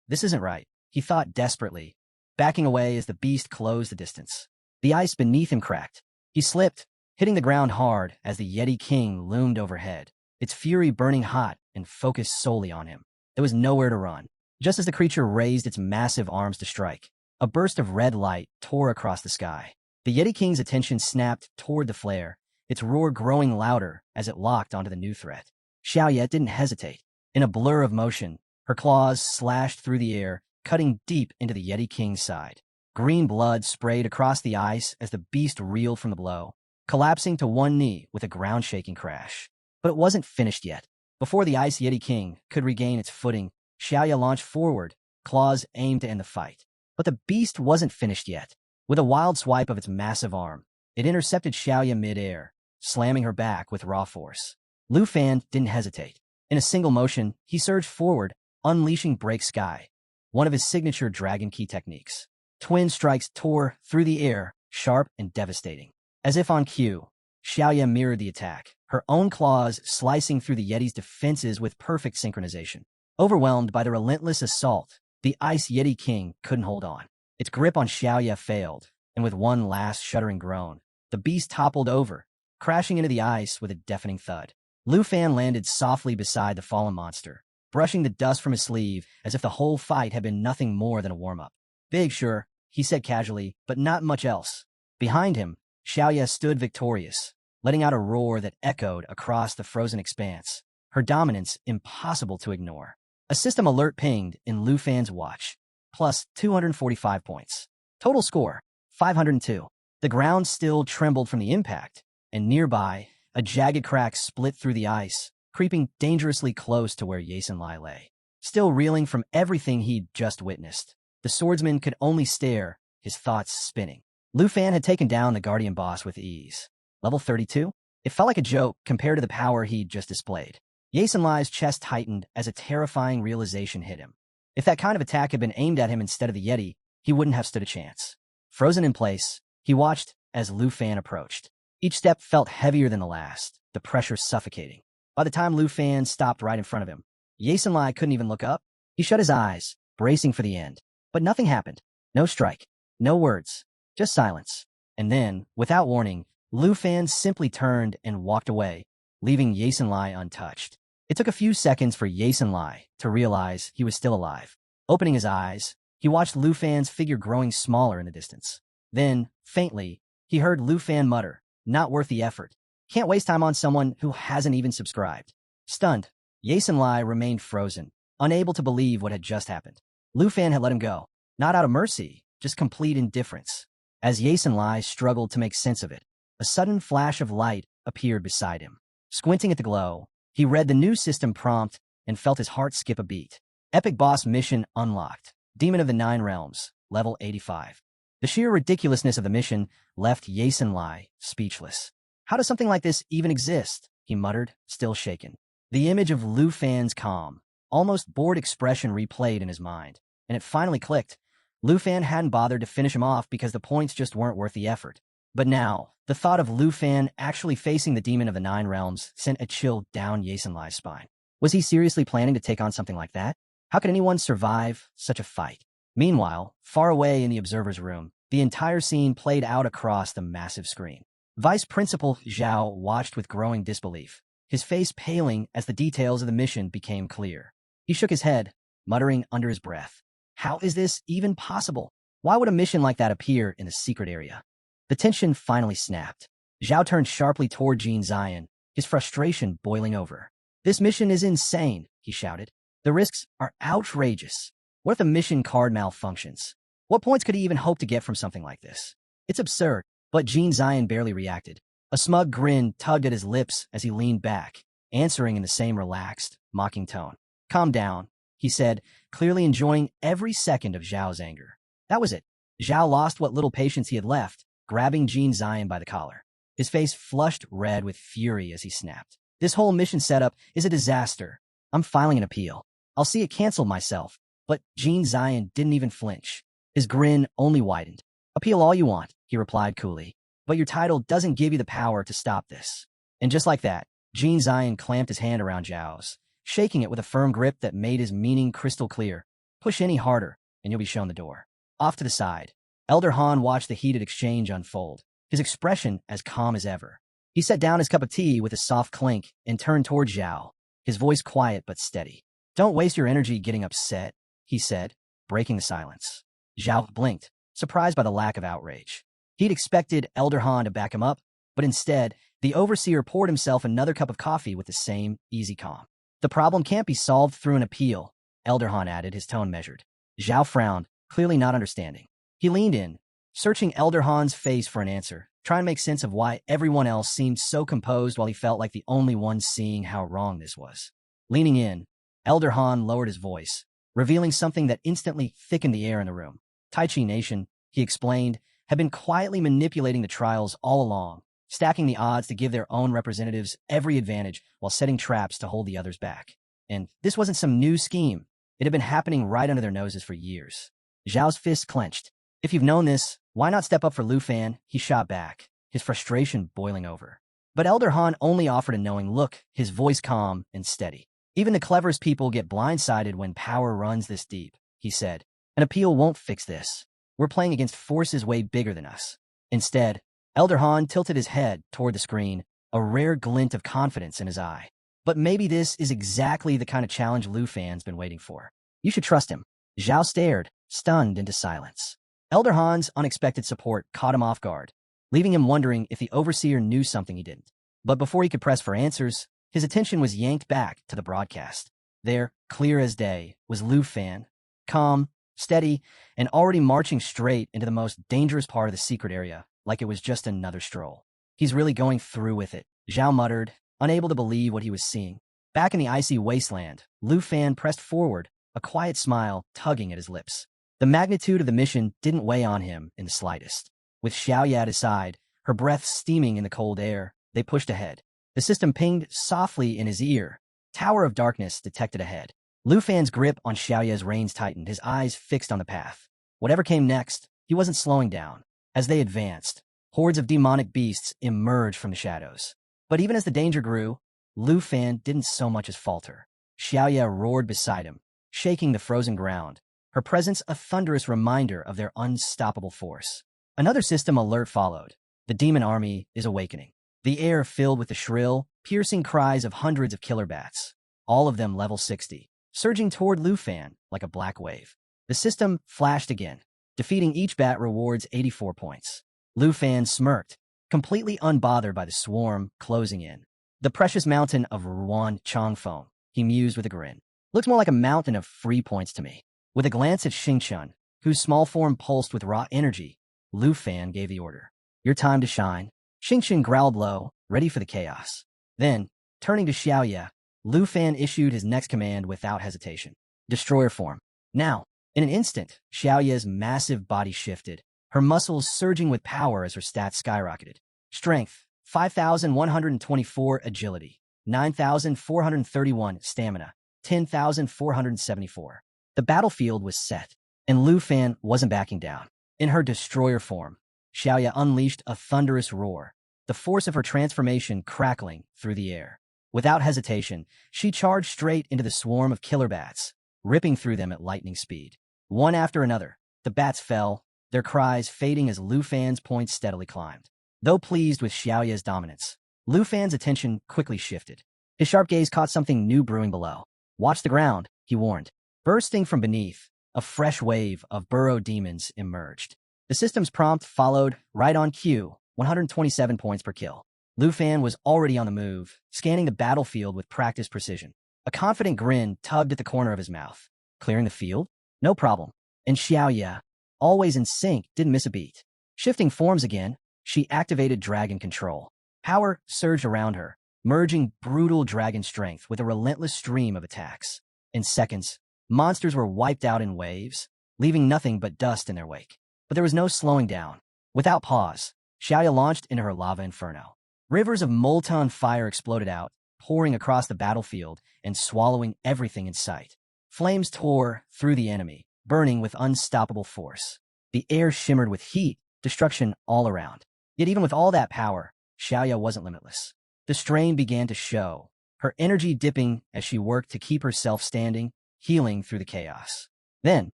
this isn't right, he thought desperately, backing away as the beast closed the distance. The ice beneath him cracked. He slipped, hitting the ground hard as the Yeti King loomed overhead, its fury burning hot and focused solely on him. There was nowhere to run. Just as the creature raised its massive arms to strike, a burst of red light tore across the sky. The Yeti King's attention snapped toward the flare, its roar growing louder as it locked onto the new threat. Xiaoya didn't hesitate. In a blur of motion, her claws slashed through the air, cutting deep into the Yeti King's side. Green blood sprayed across the ice as the beast reeled from the blow, collapsing to one knee with a ground-shaking crash. But it wasn't finished yet. Before the Ice Yeti King could regain its footing, Xiaoya launched forward, claws aimed to end the fight. But the beast wasn't finished yet. With a wild swipe of its massive arm, it intercepted Xiaoya mid-air, slamming her back with raw force. Lufan didn't hesitate. In a single motion, he surged forward, unleashing Break Sky, one of his signature Dragon Key techniques. Twin strikes tore through the air, sharp and devastating. As if on cue, Xiaoya mirrored the attack, her own claws slicing through the Yeti's defenses with perfect synchronization. Overwhelmed by the relentless assault, the Ice Yeti King couldn't hold on. Its grip on Xiaoya failed, and with one last shuddering groan, the beast toppled over, crashing into the ice with a deafening thud. Lufan landed softly beside the fallen monster, brushing the dust from his sleeve as if the whole fight had been nothing more than a warm-up. "Big, sure," he said casually, "but not much else." Behind him, Xiaoya stood victorious, letting out a roar that echoed across the frozen expanse, her dominance impossible to ignore. A system alert pinged in Lufan's watch, plus 245 points. Total score, 502. The ground still trembled from the impact, and nearby, a jagged crack split through the ice, creeping dangerously close to where Yasin Lai lay. Still reeling from everything he'd just witnessed, the swordsman could only stare, his thoughts spinning. Lufan had taken down the Guardian Boss with ease. Level 32? It felt like a joke compared to the power he'd just displayed. Yasin Lai's chest tightened as a terrifying realization hit him. If that kind of attack had been aimed at him instead of the Yeti, he wouldn't have stood a chance. Frozen in place, he watched as Lufan approached. Each step felt heavier than the last, the pressure suffocating. By the time Lufan stopped right in front of him, Yasin Lai couldn't even look up. He shut his eyes, bracing for the end. But nothing happened. No strike. No words. Just silence. And then, without warning, Lufan simply turned and walked away, leaving Yasin Lai untouched. It took a few seconds for Yasin Lai to realize he was still alive. Opening his eyes, he watched Lufan's figure growing smaller in the distance. Then, faintly, he heard Lufan mutter, "Not worth the effort. Can't waste time on someone who hasn't even subscribed." Stunned, Yasin Lai remained frozen, unable to believe what had just happened. Lufan had let him go, not out of mercy, just complete indifference. As Yasin Lai struggled to make sense of it, a sudden flash of light appeared beside him. Squinting at the glow, He read the new system prompt and felt his heart skip a beat. Epic boss mission unlocked. Demon of the Nine Realms, level 85. The sheer ridiculousness of the mission left Yasin Lai speechless. How does something like this even exist? He muttered, still shaken. The image of Lufan's calm, almost bored expression replayed in his mind, and it finally clicked. Lufan hadn't bothered to finish him off because the points just weren't worth the effort. But now, the thought of Lufan actually facing the Demon of the Nine Realms sent a chill down Yasin Lai's spine. Was he seriously planning to take on something like that? How could anyone survive such a fight? Meanwhile, far away in the observer's room, the entire scene played out across the massive screen. Vice Principal Xiao watched with growing disbelief, his face paling as the details of the mission became clear. He shook his head, muttering under his breath, "How is this even possible? Why would a mission like that appear in the secret area?" The tension finally snapped. Xiao turned sharply toward Jin Zion, his frustration boiling over. "This mission is insane," he shouted. "The risks are outrageous. What if the mission card malfunctions? What points could he even hope to get from something like this? It's absurd." But Jin Zion barely reacted. A smug grin tugged at his lips as he leaned back, answering in the same relaxed, mocking tone. "Calm down," he said, clearly enjoying every second of Zhao's anger. That was it. Zhao lost what little patience he had left, grabbing Jin Zion by the collar. His face flushed red with fury as he snapped. "This whole mission setup is a disaster. I'm filing an appeal. I'll see it canceled myself." But Jin Zion didn't even flinch. His grin only widened. "Appeal all you want," he replied coolly, "but your title doesn't give you the power to stop this." And just like that, Jin Zion clamped his hand around Zhao's, shaking it with a firm grip that made his meaning crystal clear. "Push any harder, and you'll be shown the door." Off to the side, Elder Han watched the heated exchange unfold, his expression as calm as ever. He set down his cup of tea with a soft clink and turned toward Xiao, his voice quiet but steady. "Don't waste your energy getting upset," he said, breaking the silence. Xiao blinked, surprised by the lack of outrage. He'd expected Elder Han to back him up, but instead, the overseer poured himself another cup of coffee with the same easy calm. "The problem can't be solved through an appeal," Elder Han added, his tone measured. Xiao frowned, clearly not understanding. He leaned in, searching Elder Han's face for an answer, trying to make sense of why everyone else seemed so composed while he felt like the only one seeing how wrong this was. Leaning in, Elder Han lowered his voice, revealing something that instantly thickened the air in the room. Tai Chi Nation, he explained, had been quietly manipulating the trials all along, stacking the odds to give their own representatives every advantage while setting traps to hold the others back. And this wasn't some new scheme. It had been happening right under their noses for years. Zhao's fist clenched. "If you've known this, why not step up for Lufan?" he shot back, his frustration boiling over. But Elder Han only offered a knowing look, his voice calm and steady. "Even the cleverest people get blindsided when power runs this deep," he said. "An appeal won't fix this. We're playing against forces way bigger than us." Instead, Elder Han tilted his head toward the screen, a rare glint of confidence in his eye. "But maybe this is exactly the kind of challenge Lufan's been waiting for. You should trust him." Xiao stared, stunned into silence. Elder Han's unexpected support caught him off guard, leaving him wondering if the overseer knew something he didn't. But before he could press for answers, his attention was yanked back to the broadcast. There, clear as day, was Lufan, calm, steady, and already marching straight into the most dangerous part of the secret area, like it was just another stroll. "He's really going through with it," Xiao muttered, unable to believe what he was seeing. Back in the icy wasteland, Lufan pressed forward, a quiet smile tugging at his lips. The magnitude of the mission didn't weigh on him in the slightest. With Xiaoya at his side, her breath steaming in the cold air, they pushed ahead. The system pinged softly in his ear. Tower of Darkness detected ahead. Lufan's grip on Xiaoya's reins tightened, his eyes fixed on the path. Whatever came next, he wasn't slowing down. As they advanced, hordes of demonic beasts emerged from the shadows. But even as the danger grew, Lufan didn't so much as falter. Xiaoya roared beside him, shaking the frozen ground, her presence a thunderous reminder of their unstoppable force. Another system alert followed. The demon army is awakening. The air filled with the shrill, piercing cries of hundreds of killer bats, all of them level 60, surging toward Lufan like a black wave. The system flashed again. Defeating each bat rewards 84 points. Lufan smirked, completely unbothered by the swarm closing in. "The precious mountain of Ruan Changfeng," he mused with a grin. "Looks more like a mountain of free points to me." With a glance at Xingchen, whose small form pulsed with raw energy, Lufan gave the order. "Your time to shine." Xingchen growled low, ready for the chaos. Then, turning to Xiaoya, Lufan issued his next command without hesitation. Destroyer form. Now, in an instant, Xiaoya's massive body shifted, her muscles surging with power as her stats skyrocketed. Strength, 5,124 agility, 9,431 stamina, 10,474. The battlefield was set, and Lufan wasn't backing down. In her destroyer form, Xiaoya unleashed a thunderous roar, the force of her transformation crackling through the air. Without hesitation, she charged straight into the swarm of killer bats, ripping through them at lightning speed. One after another, the bats fell, their cries fading as Lufan's points steadily climbed. Though pleased with Xiaoya's dominance, Lufan's attention quickly shifted. His sharp gaze caught something new brewing below. "Watch the ground," he warned. Bursting from beneath, a fresh wave of burrow demons emerged. The system's prompt followed right on cue, 127 points per kill. Lufan was already on the move, scanning the battlefield with practiced precision. A confident grin tugged at the corner of his mouth. Clearing the field? No problem. And Xiaoya, always in sync, didn't miss a beat. Shifting forms again, she activated dragon control. Power surged around her, merging brutal dragon strength with a relentless stream of attacks. In seconds, monsters were wiped out in waves, leaving nothing but dust in their wake. But there was no slowing down. Without pause, Xiaoya launched into her lava inferno. Rivers of molten fire exploded out, pouring across the battlefield and swallowing everything in sight. Flames tore through the enemy, burning with unstoppable force. The air shimmered with heat, destruction all around. Yet even with all that power, Xiaoya wasn't limitless. The strain began to show, her energy dipping as she worked to keep herself standing, healing through the chaos. Then,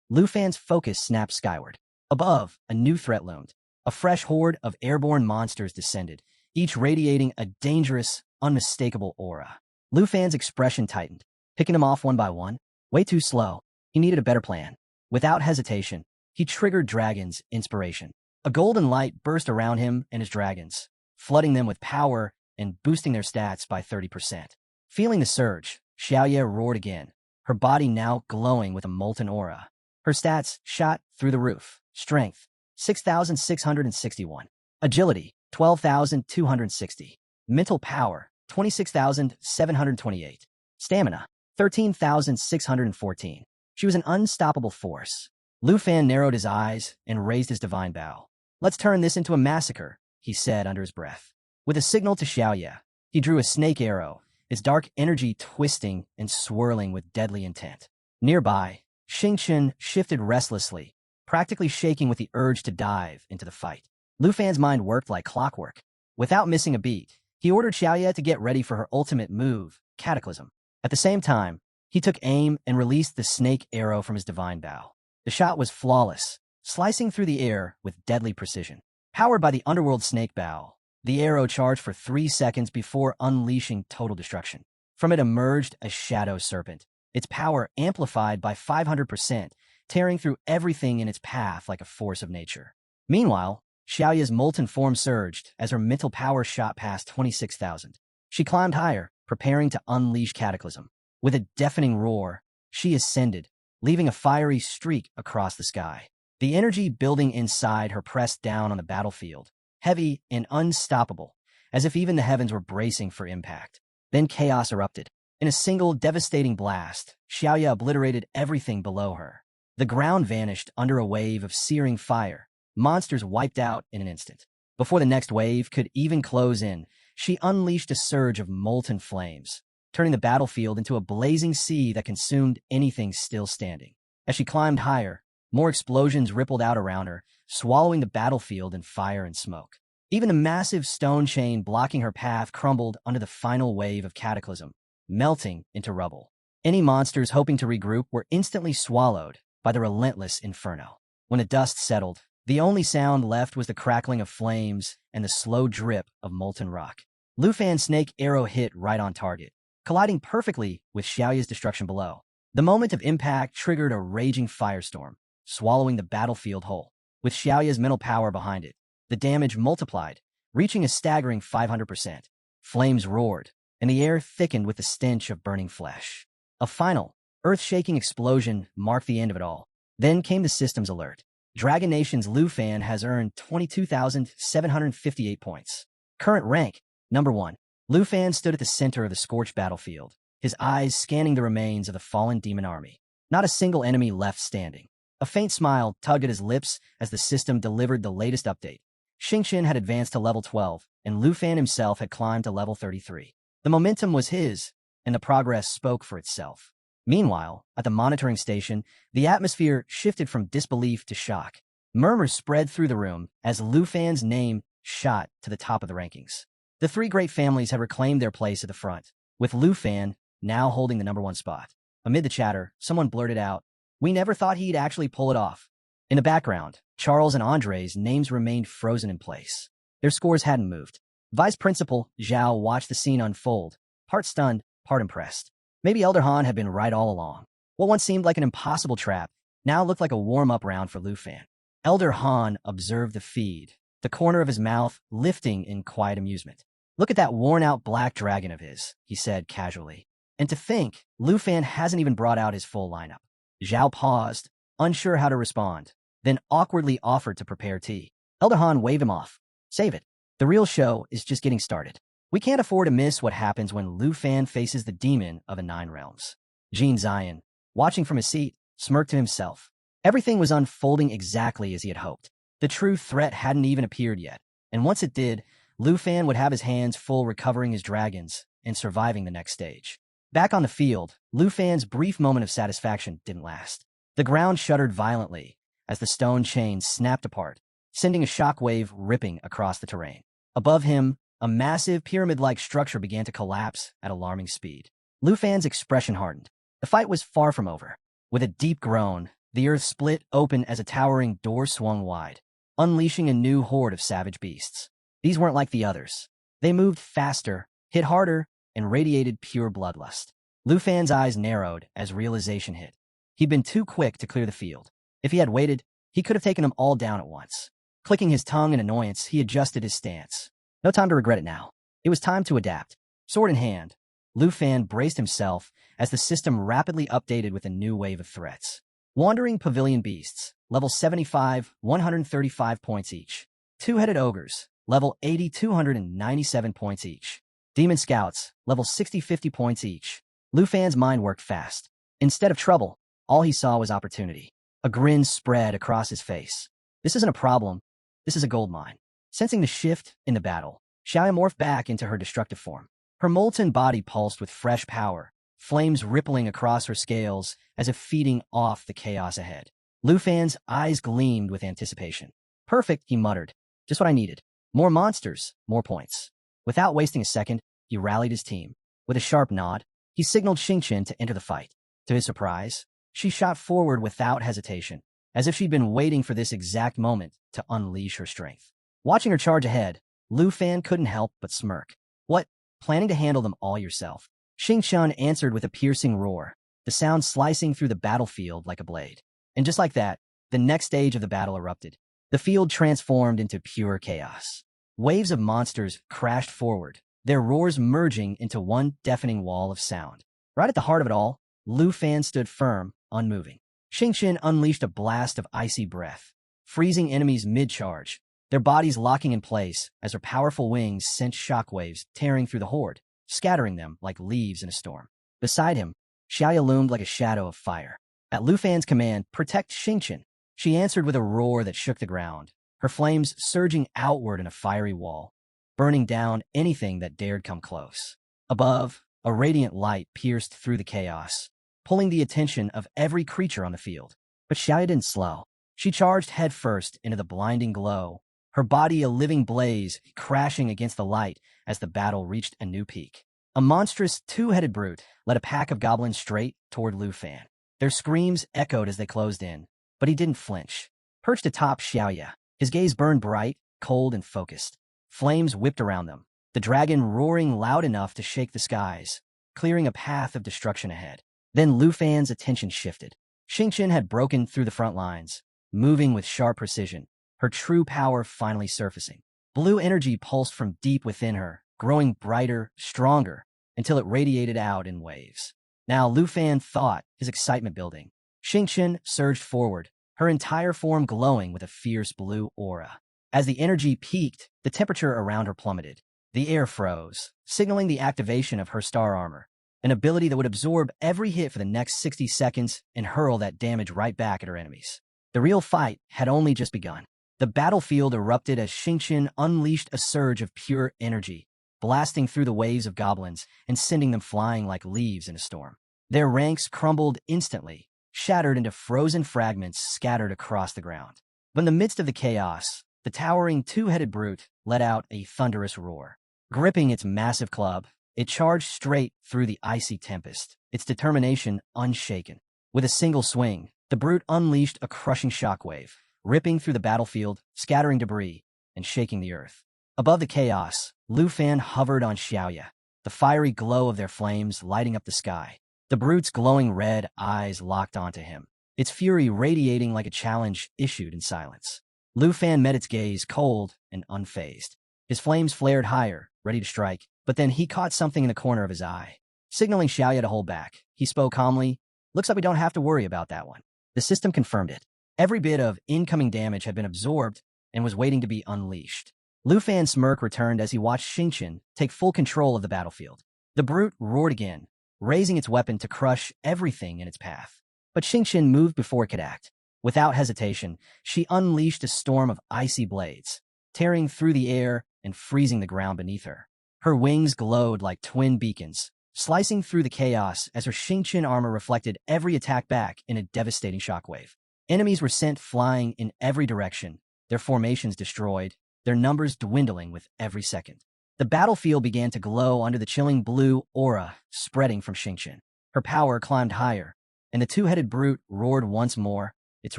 Lufan's focus snapped skyward. Above, a new threat loomed. A fresh horde of airborne monsters descended, each radiating a dangerous, unmistakable aura. Lufan's expression tightened, picking them off one by one. Way too slow. He needed a better plan. Without hesitation, he triggered Dragon's inspiration. A golden light burst around him and his dragons, flooding them with power and boosting their stats by 30%. Feeling the surge, Xiaoya roared again, her body now glowing with a molten aura. Her stats shot through the roof. Strength, 6,661. Agility, 12,260. Mental power, 26,728. Stamina, 13,614. She was an unstoppable force. Lufan narrowed his eyes and raised his divine bow. "Let's turn this into a massacre," he said under his breath. With a signal to Xiaoya, he drew a snake arrow, its dark energy twisting and swirling with deadly intent. Nearby, Xingqian shifted restlessly, practically shaking with the urge to dive into the fight. Lufan's mind worked like clockwork. Without missing a beat, he ordered Xiaoya to get ready for her ultimate move, Cataclysm. At the same time, he took aim and released the snake arrow from his divine bow. The shot was flawless, slicing through the air with deadly precision. Powered by the underworld snake bow, the arrow charged for 3 seconds before unleashing total destruction. From it emerged a shadow serpent, its power amplified by 500%, tearing through everything in its path like a force of nature. Meanwhile, Xiaoya's molten form surged as her mental power shot past 26,000. She climbed higher, preparing to unleash Cataclysm. With a deafening roar, she ascended, leaving a fiery streak across the sky. The energy building inside her pressed down on the battlefield, heavy and unstoppable, as if even the heavens were bracing for impact. Then chaos erupted. In a single devastating blast, Xiaoya obliterated everything below her. The ground vanished under a wave of searing fire. Monsters wiped out in an instant. Before the next wave could even close in, she unleashed a surge of molten flames, turning the battlefield into a blazing sea that consumed anything still standing. As she climbed higher, more explosions rippled out around her, swallowing the battlefield in fire and smoke. Even the massive stone chain blocking her path crumbled under the final wave of Cataclysm, melting into rubble. Any monsters hoping to regroup were instantly swallowed by the relentless inferno. When the dust settled, the only sound left was the crackling of flames and the slow drip of molten rock. Lufan's snake arrow hit right on target, colliding perfectly with Xiaoya's destruction below. The moment of impact triggered a raging firestorm, swallowing the battlefield whole. With Xiaoya's mental power behind it, the damage multiplied, reaching a staggering 500%. Flames roared, and the air thickened with the stench of burning flesh. A final, earth-shaking explosion marked the end of it all. Then came the system's alert. Dragon Nation's Lufan has earned 22,758 points. Current rank, number 1. Lufan stood at the center of the scorched battlefield, his eyes scanning the remains of the fallen demon army. Not a single enemy left standing. A faint smile tugged at his lips as the system delivered the latest update. Xingqian had advanced to level 12, and Lufan himself had climbed to level 33. The momentum was his, and the progress spoke for itself. Meanwhile, at the monitoring station, the atmosphere shifted from disbelief to shock. Murmurs spread through the room as Lufan's name shot to the top of the rankings. The three great families had reclaimed their place at the front, with Lufan now holding the #1 spot. Amid the chatter, someone blurted out, "We never thought he'd actually pull it off." In the background, Charles and Andre's names remained frozen in place. Their scores hadn't moved. Vice Principal Xiao watched the scene unfold, part stunned, part impressed. Maybe Elder Han had been right all along. What once seemed like an impossible trap now looked like a warm-up round for Lufan. Elder Han observed the feed, the corner of his mouth lifting in quiet amusement. "Look at that worn-out black dragon of his," he said casually. "And to think, Lufan hasn't even brought out his full lineup." Xiao paused, unsure how to respond, then awkwardly offered to prepare tea. Elder Han waved him off. "Save it. The real show is just getting started. We can't afford to miss what happens when Lufan faces the demon of the 9 realms." Jean Zion, watching from his seat, smirked to himself. Everything was unfolding exactly as he had hoped. The true threat hadn't even appeared yet, and once it did, Lufan would have his hands full recovering his dragons and surviving the next stage. Back on the field, Lufan's brief moment of satisfaction didn't last. The ground shuddered violently as the stone chains snapped apart, sending a shockwave ripping across the terrain. Above him, a massive pyramid-like structure began to collapse at alarming speed. Lufan's expression hardened. The fight was far from over. With a deep groan, the earth split open as a towering door swung wide, unleashing a new horde of savage beasts. These weren't like the others. They moved faster, hit harder, and radiated pure bloodlust. Lufan's eyes narrowed as realization hit. He'd been too quick to clear the field. If he had waited, he could have taken them all down at once. Clicking his tongue in annoyance, he adjusted his stance. No time to regret it now. It was time to adapt. Sword in hand, Lufan braced himself as the system rapidly updated with a new wave of threats. Wandering Pavilion Beasts, level 75, 135 points each. Two-Headed Ogres, level 80, 297 points each. Demon Scouts, level 60, 50 points each. Lufan's mind worked fast. Instead of trouble, all he saw was opportunity. A grin spread across his face. This isn't a problem. This is a goldmine. Sensing the shift in the battle, Shiao morphed back into her destructive form. Her molten body pulsed with fresh power, flames rippling across her scales as if feeding off the chaos ahead. Lufan's eyes gleamed with anticipation. "Perfect," he muttered. "Just what I needed. More monsters, more points." Without wasting a second, he rallied his team. With a sharp nod, he signaled Xingqian to enter the fight. To his surprise, she shot forward without hesitation, as if she'd been waiting for this exact moment to unleash her strength. Watching her charge ahead, Lufan couldn't help but smirk. "What, planning to handle them all yourself?" Xingqian answered with a piercing roar, the sound slicing through the battlefield like a blade. And just like that, the next stage of the battle erupted. The field transformed into pure chaos. Waves of monsters crashed forward, their roars merging into one deafening wall of sound. Right at the heart of it all, Lufan stood firm, unmoving. Xingqian unleashed a blast of icy breath, freezing enemies mid-charge, their bodies locking in place as her powerful wings sent shockwaves tearing through the horde, scattering them like leaves in a storm. Beside him, Xiao loomed like a shadow of fire. At Lufan's command, "Protect Xingqian," she answered with a roar that shook the ground, her flames surging outward in a fiery wall, burning down anything that dared come close. Above, a radiant light pierced through the chaos, pulling the attention of every creature on the field. But Xiao didn't slow. She charged headfirst into the blinding glow, her body a living blaze crashing against the light as the battle reached a new peak. A monstrous two-headed brute led a pack of goblins straight toward Lufan. Their screams echoed as they closed in, but he didn't flinch. Perched atop Xiaoya, his gaze burned bright, cold, and focused. Flames whipped around them, the dragon roaring loud enough to shake the skies, clearing a path of destruction ahead. Then Lufan's attention shifted. Xingqian had broken through the front lines, moving with sharp precision, her true power finally surfacing. Blue energy pulsed from deep within her, growing brighter, stronger, until it radiated out in waves. Now Lufan thought, his excitement building. Xingqian surged forward, her entire form glowing with a fierce blue aura. As the energy peaked, the temperature around her plummeted. The air froze, signaling the activation of her star armor. an ability that would absorb every hit for the next 60 seconds and hurl that damage right back at her enemies. The real fight had only just begun. The battlefield erupted as Xingqian unleashed a surge of pure energy, blasting through the waves of goblins and sending them flying like leaves in a storm. Their ranks crumbled instantly, shattered into frozen fragments scattered across the ground. But in the midst of the chaos, the towering two-headed brute let out a thunderous roar. Gripping its massive club, it charged straight through the icy tempest, its determination unshaken. With a single swing, the brute unleashed a crushing shockwave, ripping through the battlefield, scattering debris, and shaking the earth. Above the chaos, Lufan hovered on Xiao, the fiery glow of their flames lighting up the sky. The brute's glowing red eyes locked onto him, its fury radiating like a challenge issued in silence. Lufan met its gaze cold and unfazed. His flames flared higher, ready to strike, but then he caught something in the corner of his eye. Signaling Xiao to hold back, he spoke calmly, "Looks like we don't have to worry about that one." The system confirmed it. Every bit of incoming damage had been absorbed and was waiting to be unleashed. Lufan's smirk returned as he watched Xingqian take full control of the battlefield. The brute roared again, raising its weapon to crush everything in its path. But Xingqian moved before it could act. Without hesitation, she unleashed a storm of icy blades, tearing through the air and freezing the ground beneath her. Her wings glowed like twin beacons, slicing through the chaos as her Xingqian armor reflected every attack back in a devastating shockwave. Enemies were sent flying in every direction, their formations destroyed, their numbers dwindling with every second. The battlefield began to glow under the chilling blue aura spreading from Xingqian. Her power climbed higher, and the two-headed brute roared once more, its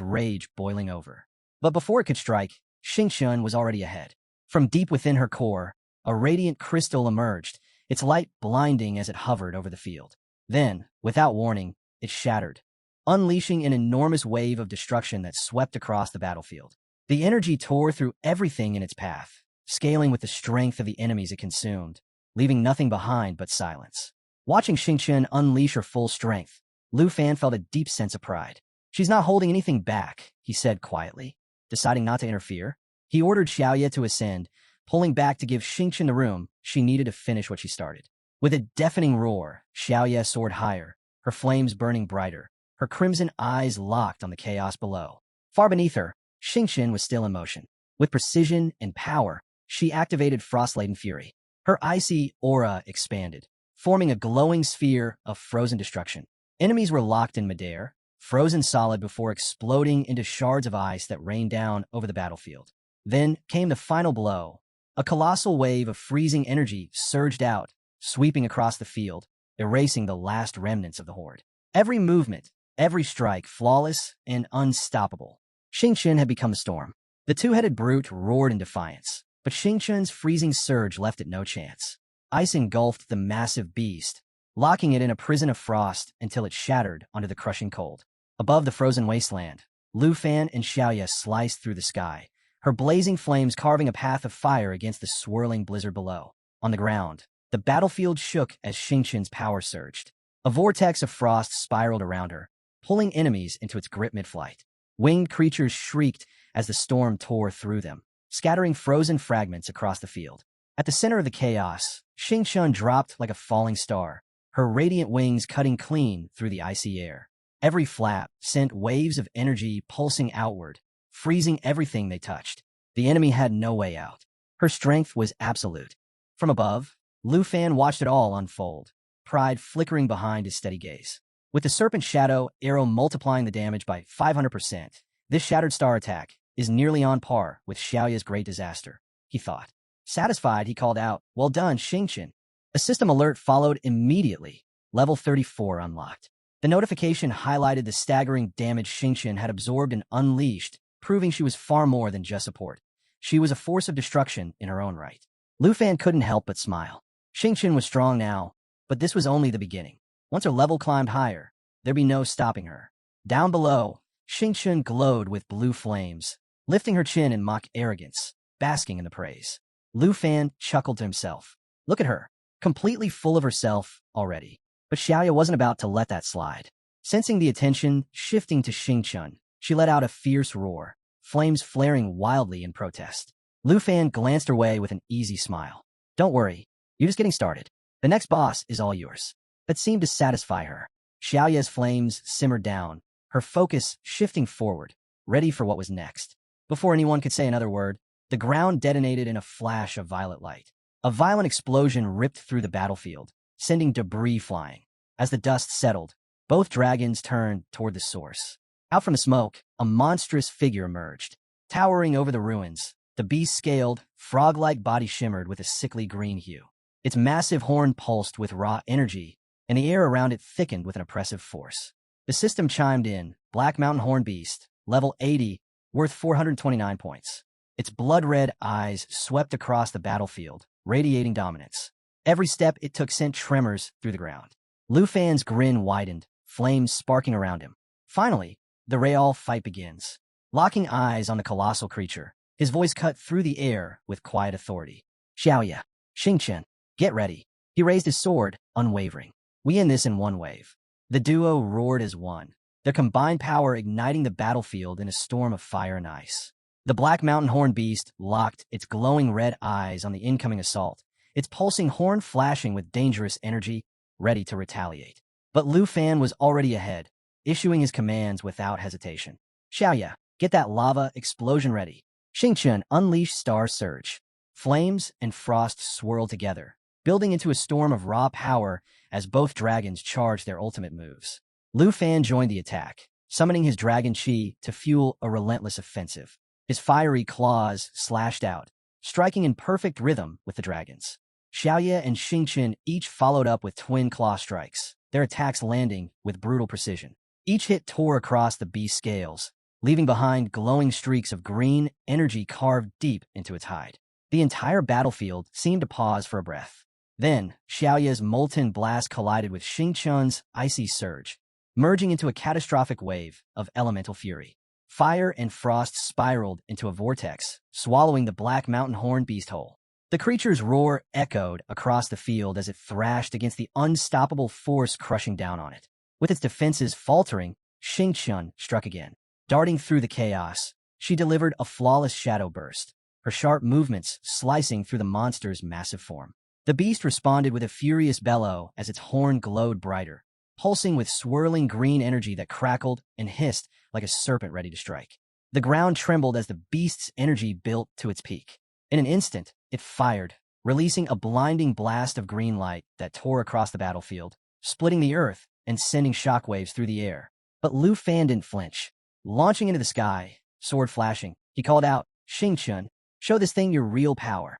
rage boiling over. But before it could strike, Xingqian was already ahead. From deep within her core, a radiant crystal emerged, its light blinding as it hovered over the field. Then, without warning, it shattered, unleashing an enormous wave of destruction that swept across the battlefield. The energy tore through everything in its path, scaling with the strength of the enemies it consumed, leaving nothing behind but silence. Watching Xingqian unleash her full strength, Lufan felt a deep sense of pride. "She's not holding anything back," he said quietly. Deciding not to interfere, he ordered Xiao to ascend, pulling back to give Xingqian the room she needed to finish what she started. With a deafening roar, Xiao soared higher, her flames burning brighter, her crimson eyes locked on the chaos below. Far beneath her, Xingqian was still in motion. With precision and power, she activated Frost-Laden Fury. Her icy aura expanded, forming a glowing sphere of frozen destruction. Enemies were locked in midair, frozen solid before exploding into shards of ice that rained down over the battlefield. Then came the final blow. A colossal wave of freezing energy surged out, sweeping across the field, erasing the last remnants of the horde. Every movement, every strike flawless and unstoppable. Xingqian had become a storm. The two-headed brute roared in defiance, but Xingqian's freezing surge left it no chance. Ice engulfed the massive beast, locking it in a prison of frost until it shattered under the crushing cold. Above the frozen wasteland, Lufan and Xiao sliced through the sky, her blazing flames carving a path of fire against the swirling blizzard below. On the ground, the battlefield shook as Xingqian's power surged. A vortex of frost spiraled around her, pulling enemies into its grip mid-flight. Winged creatures shrieked as the storm tore through them, scattering frozen fragments across the field. At the center of the chaos, Xingqian dropped like a falling star, her radiant wings cutting clean through the icy air. Every flap sent waves of energy pulsing outward, freezing everything they touched. The enemy had no way out. Her strength was absolute. From above, Lufan watched it all unfold, pride flickering behind his steady gaze. With the Serpent Shadow arrow multiplying the damage by 500%, this Shattered Star attack is nearly on par with Xiaoya's Great Disaster, he thought. Satisfied, he called out, "Well done, Xingqian." A system alert followed immediately, level 34 unlocked. The notification highlighted the staggering damage Xingqian had absorbed and unleashed, proving she was far more than just support. She was a force of destruction in her own right. Lufan couldn't help but smile. Xingqian was strong now, but this was only the beginning. Once her level climbed higher, there'd be no stopping her. Down below, Xingqian glowed with blue flames, lifting her chin in mock arrogance, basking in the praise. Lufan chuckled to himself. Look at her, completely full of herself already. But Xiao wasn't about to let that slide. Sensing the attention shifting to Xingqian, she let out a fierce roar, flames flaring wildly in protest. Lufan glanced her way with an easy smile. "Don't worry, you're just getting started. The next boss is all yours." that seemed to satisfy her. Xiaoya's flames simmered down, her focus shifting forward, ready for what was next. Before anyone could say another word, the ground detonated in a flash of violet light. A violent explosion ripped through the battlefield, sending debris flying. As the dust settled, both dragons turned toward the source. Out from the smoke, a monstrous figure emerged. Towering over the ruins, the beast's scaled, frog-like body shimmered with a sickly green hue. Its massive horn pulsed with raw energy, and the air around it thickened with an oppressive force. The system chimed in, Black Mountain Horn Beast, level 80, worth 429 points. Its blood-red eyes swept across the battlefield, radiating dominance. Every step it took sent tremors through the ground. Lufan's grin widened, flames sparking around him. Finally, the real fight begins. Locking eyes on the colossal creature, his voice cut through the air with quiet authority. Xiaoya, Xingchen, get ready. He raised his sword, unwavering. We end this in one wave. The duo roared as one, their combined power igniting the battlefield in a storm of fire and ice. The Black Mountain Horn Beast locked its glowing red eyes on the incoming assault, its pulsing horn flashing with dangerous energy, ready to retaliate. But Lufan was already ahead, issuing his commands without hesitation. Xiaoya, get that lava explosion ready. Xingchen unleashed Star Surge. Flames and frost swirled together, building into a storm of raw power as both dragons charged their ultimate moves. Lufan joined the attack, summoning his dragon chi to fuel a relentless offensive. His fiery claws slashed out, striking in perfect rhythm with the dragons. Xiaoya and Xingchen each followed up with twin claw strikes, their attacks landing with brutal precision. Each hit tore across the beast's scales, leaving behind glowing streaks of green energy carved deep into its hide. The entire battlefield seemed to pause for a breath. Then, Xiaoya's molten blast collided with Xingchen's icy surge, merging into a catastrophic wave of elemental fury. Fire and frost spiraled into a vortex, swallowing the Black Mountain Horn Beast whole. The creature's roar echoed across the field as it thrashed against the unstoppable force crushing down on it. With its defenses faltering, Xingchen struck again. Darting through the chaos, she delivered a flawless shadow burst, her sharp movements slicing through the monster's massive form. The beast responded with a furious bellow as its horn glowed brighter, pulsing with swirling green energy that crackled and hissed like a serpent ready to strike. The ground trembled as the beast's energy built to its peak. In an instant, it fired, releasing a blinding blast of green light that tore across the battlefield, splitting the earth and sending shockwaves through the air. But Lufan didn't flinch. Launching into the sky, sword flashing, he called out, Xingchen, show this thing your real power.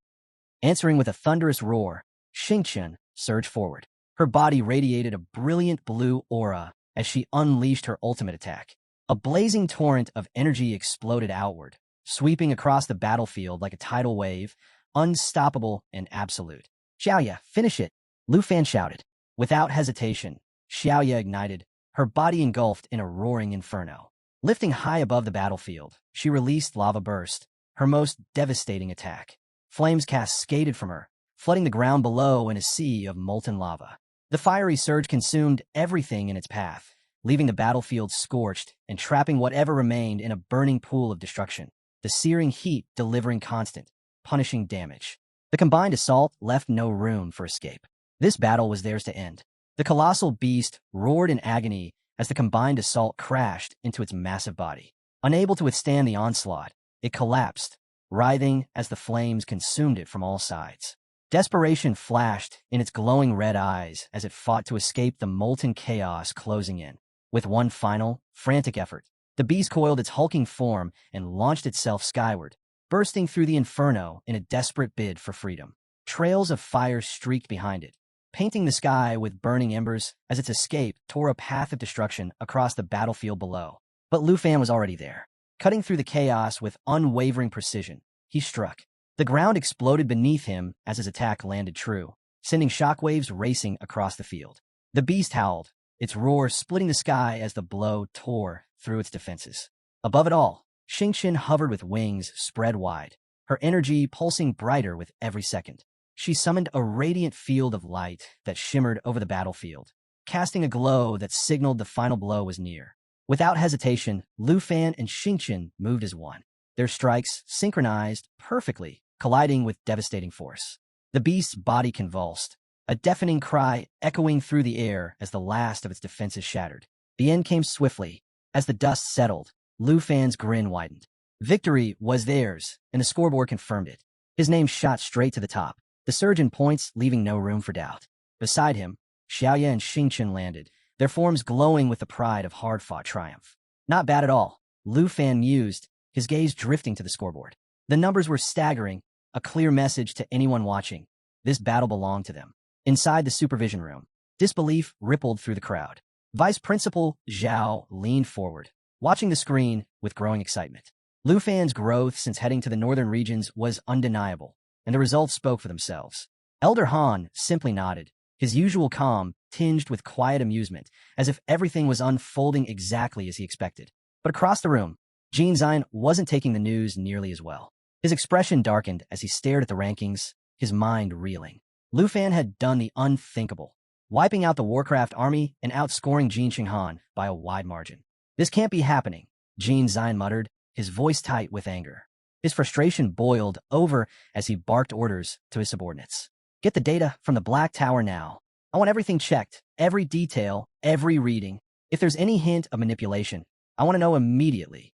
Answering with a thunderous roar, Xingchen surged forward. Her body radiated a brilliant blue aura as she unleashed her ultimate attack. A blazing torrent of energy exploded outward, sweeping across the battlefield like a tidal wave, unstoppable and absolute. Xiaoya, finish it, Lufan shouted. Without hesitation, Xiaoya ignited, her body engulfed in a roaring inferno. Lifting high above the battlefield, she released Lava Burst, her most devastating attack. Flames cascaded from her, flooding the ground below in a sea of molten lava. The fiery surge consumed everything in its path, leaving the battlefield scorched and trapping whatever remained in a burning pool of destruction, the searing heat delivering constant, punishing damage. The combined assault left no room for escape. This battle was theirs to end. The colossal beast roared in agony as the combined assault crashed into its massive body. Unable to withstand the onslaught, it collapsed, writhing as the flames consumed it from all sides. Desperation flashed in its glowing red eyes as it fought to escape the molten chaos closing in. With one final, frantic effort, the beast coiled its hulking form and launched itself skyward, bursting through the inferno in a desperate bid for freedom. Trails of fire streaked behind it, painting the sky with burning embers as its escape tore a path of destruction across the battlefield below. But Lufan was already there. Cutting through the chaos with unwavering precision, he struck. The ground exploded beneath him as his attack landed true, sending shockwaves racing across the field. The beast howled, its roar splitting the sky as the blow tore through its defenses. Above it all, Xingchen hovered with wings spread wide, her energy pulsing brighter with every second. She summoned a radiant field of light that shimmered over the battlefield, casting a glow that signaled the final blow was near. Without hesitation, Lufan and Xingchen moved as one, their strikes synchronized perfectly, colliding with devastating force. The beast's body convulsed, a deafening cry echoing through the air as the last of its defenses shattered. The end came swiftly. As the dust settled, Lufan's grin widened. Victory was theirs, and the scoreboard confirmed it. His name shot straight to the top, the surge in points leaving no room for doubt. Beside him, Xiaoya and Xingchen landed, their forms glowing with the pride of hard-fought triumph. Not bad at all, Lufan mused, his gaze drifting to the scoreboard. The numbers were staggering, a clear message to anyone watching. This battle belonged to them. Inside the supervision room, disbelief rippled through the crowd. Vice Principal Xiao leaned forward, watching the screen with growing excitement. Lufan's growth since heading to the northern regions was undeniable, and the results spoke for themselves. Elder Han simply nodded, his usual calm tinged with quiet amusement, as if everything was unfolding exactly as he expected. But across the room, Jin Zion wasn't taking the news nearly as well. His expression darkened as he stared at the rankings, his mind reeling. Lufan had done the unthinkable, wiping out the Warcraft army and outscoring Jin Qinghan by a wide margin. This can't be happening, Jin Zion muttered, his voice tight with anger. His frustration boiled over as he barked orders to his subordinates. Get the data from the Black Tower now. I want everything checked, every detail, every reading. If there's any hint of manipulation, I want to know immediately.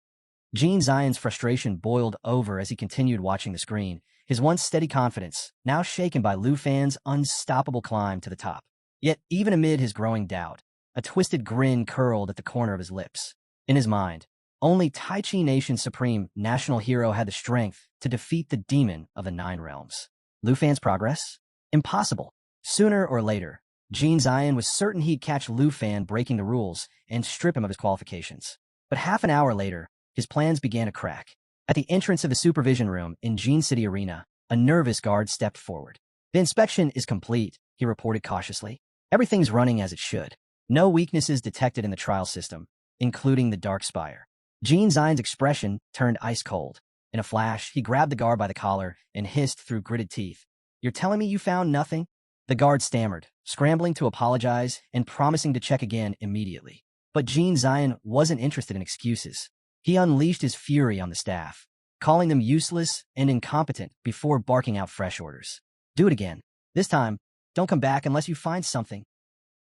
Jin Zion's frustration boiled over as he continued watching the screen, his once steady confidence now shaken by Lufan's unstoppable climb to the top. Yet, even amid his growing doubt, a twisted grin curled at the corner of his lips. In his mind, only Taichi Nation's supreme national hero had the strength to defeat the demon of the Nine Realms. Lufan's progress? Impossible. Sooner or later, Jin Zion was certain he'd catch Lufan breaking the rules and strip him of his qualifications. But half an hour later, his plans began to crack. At the entrance of the supervision room in Jin City Arena, a nervous guard stepped forward. The inspection is complete, he reported cautiously. Everything's running as it should. No weaknesses detected in the trial system, including the Dark Spire. Jin Zion's expression turned ice cold. In a flash, he grabbed the guard by the collar and hissed through gritted teeth. You're telling me you found nothing? The guard stammered, scrambling to apologize and promising to check again immediately. But Jin Zion wasn't interested in excuses. He unleashed his fury on the staff, calling them useless and incompetent before barking out fresh orders. Do it again. This time, don't come back unless you find something.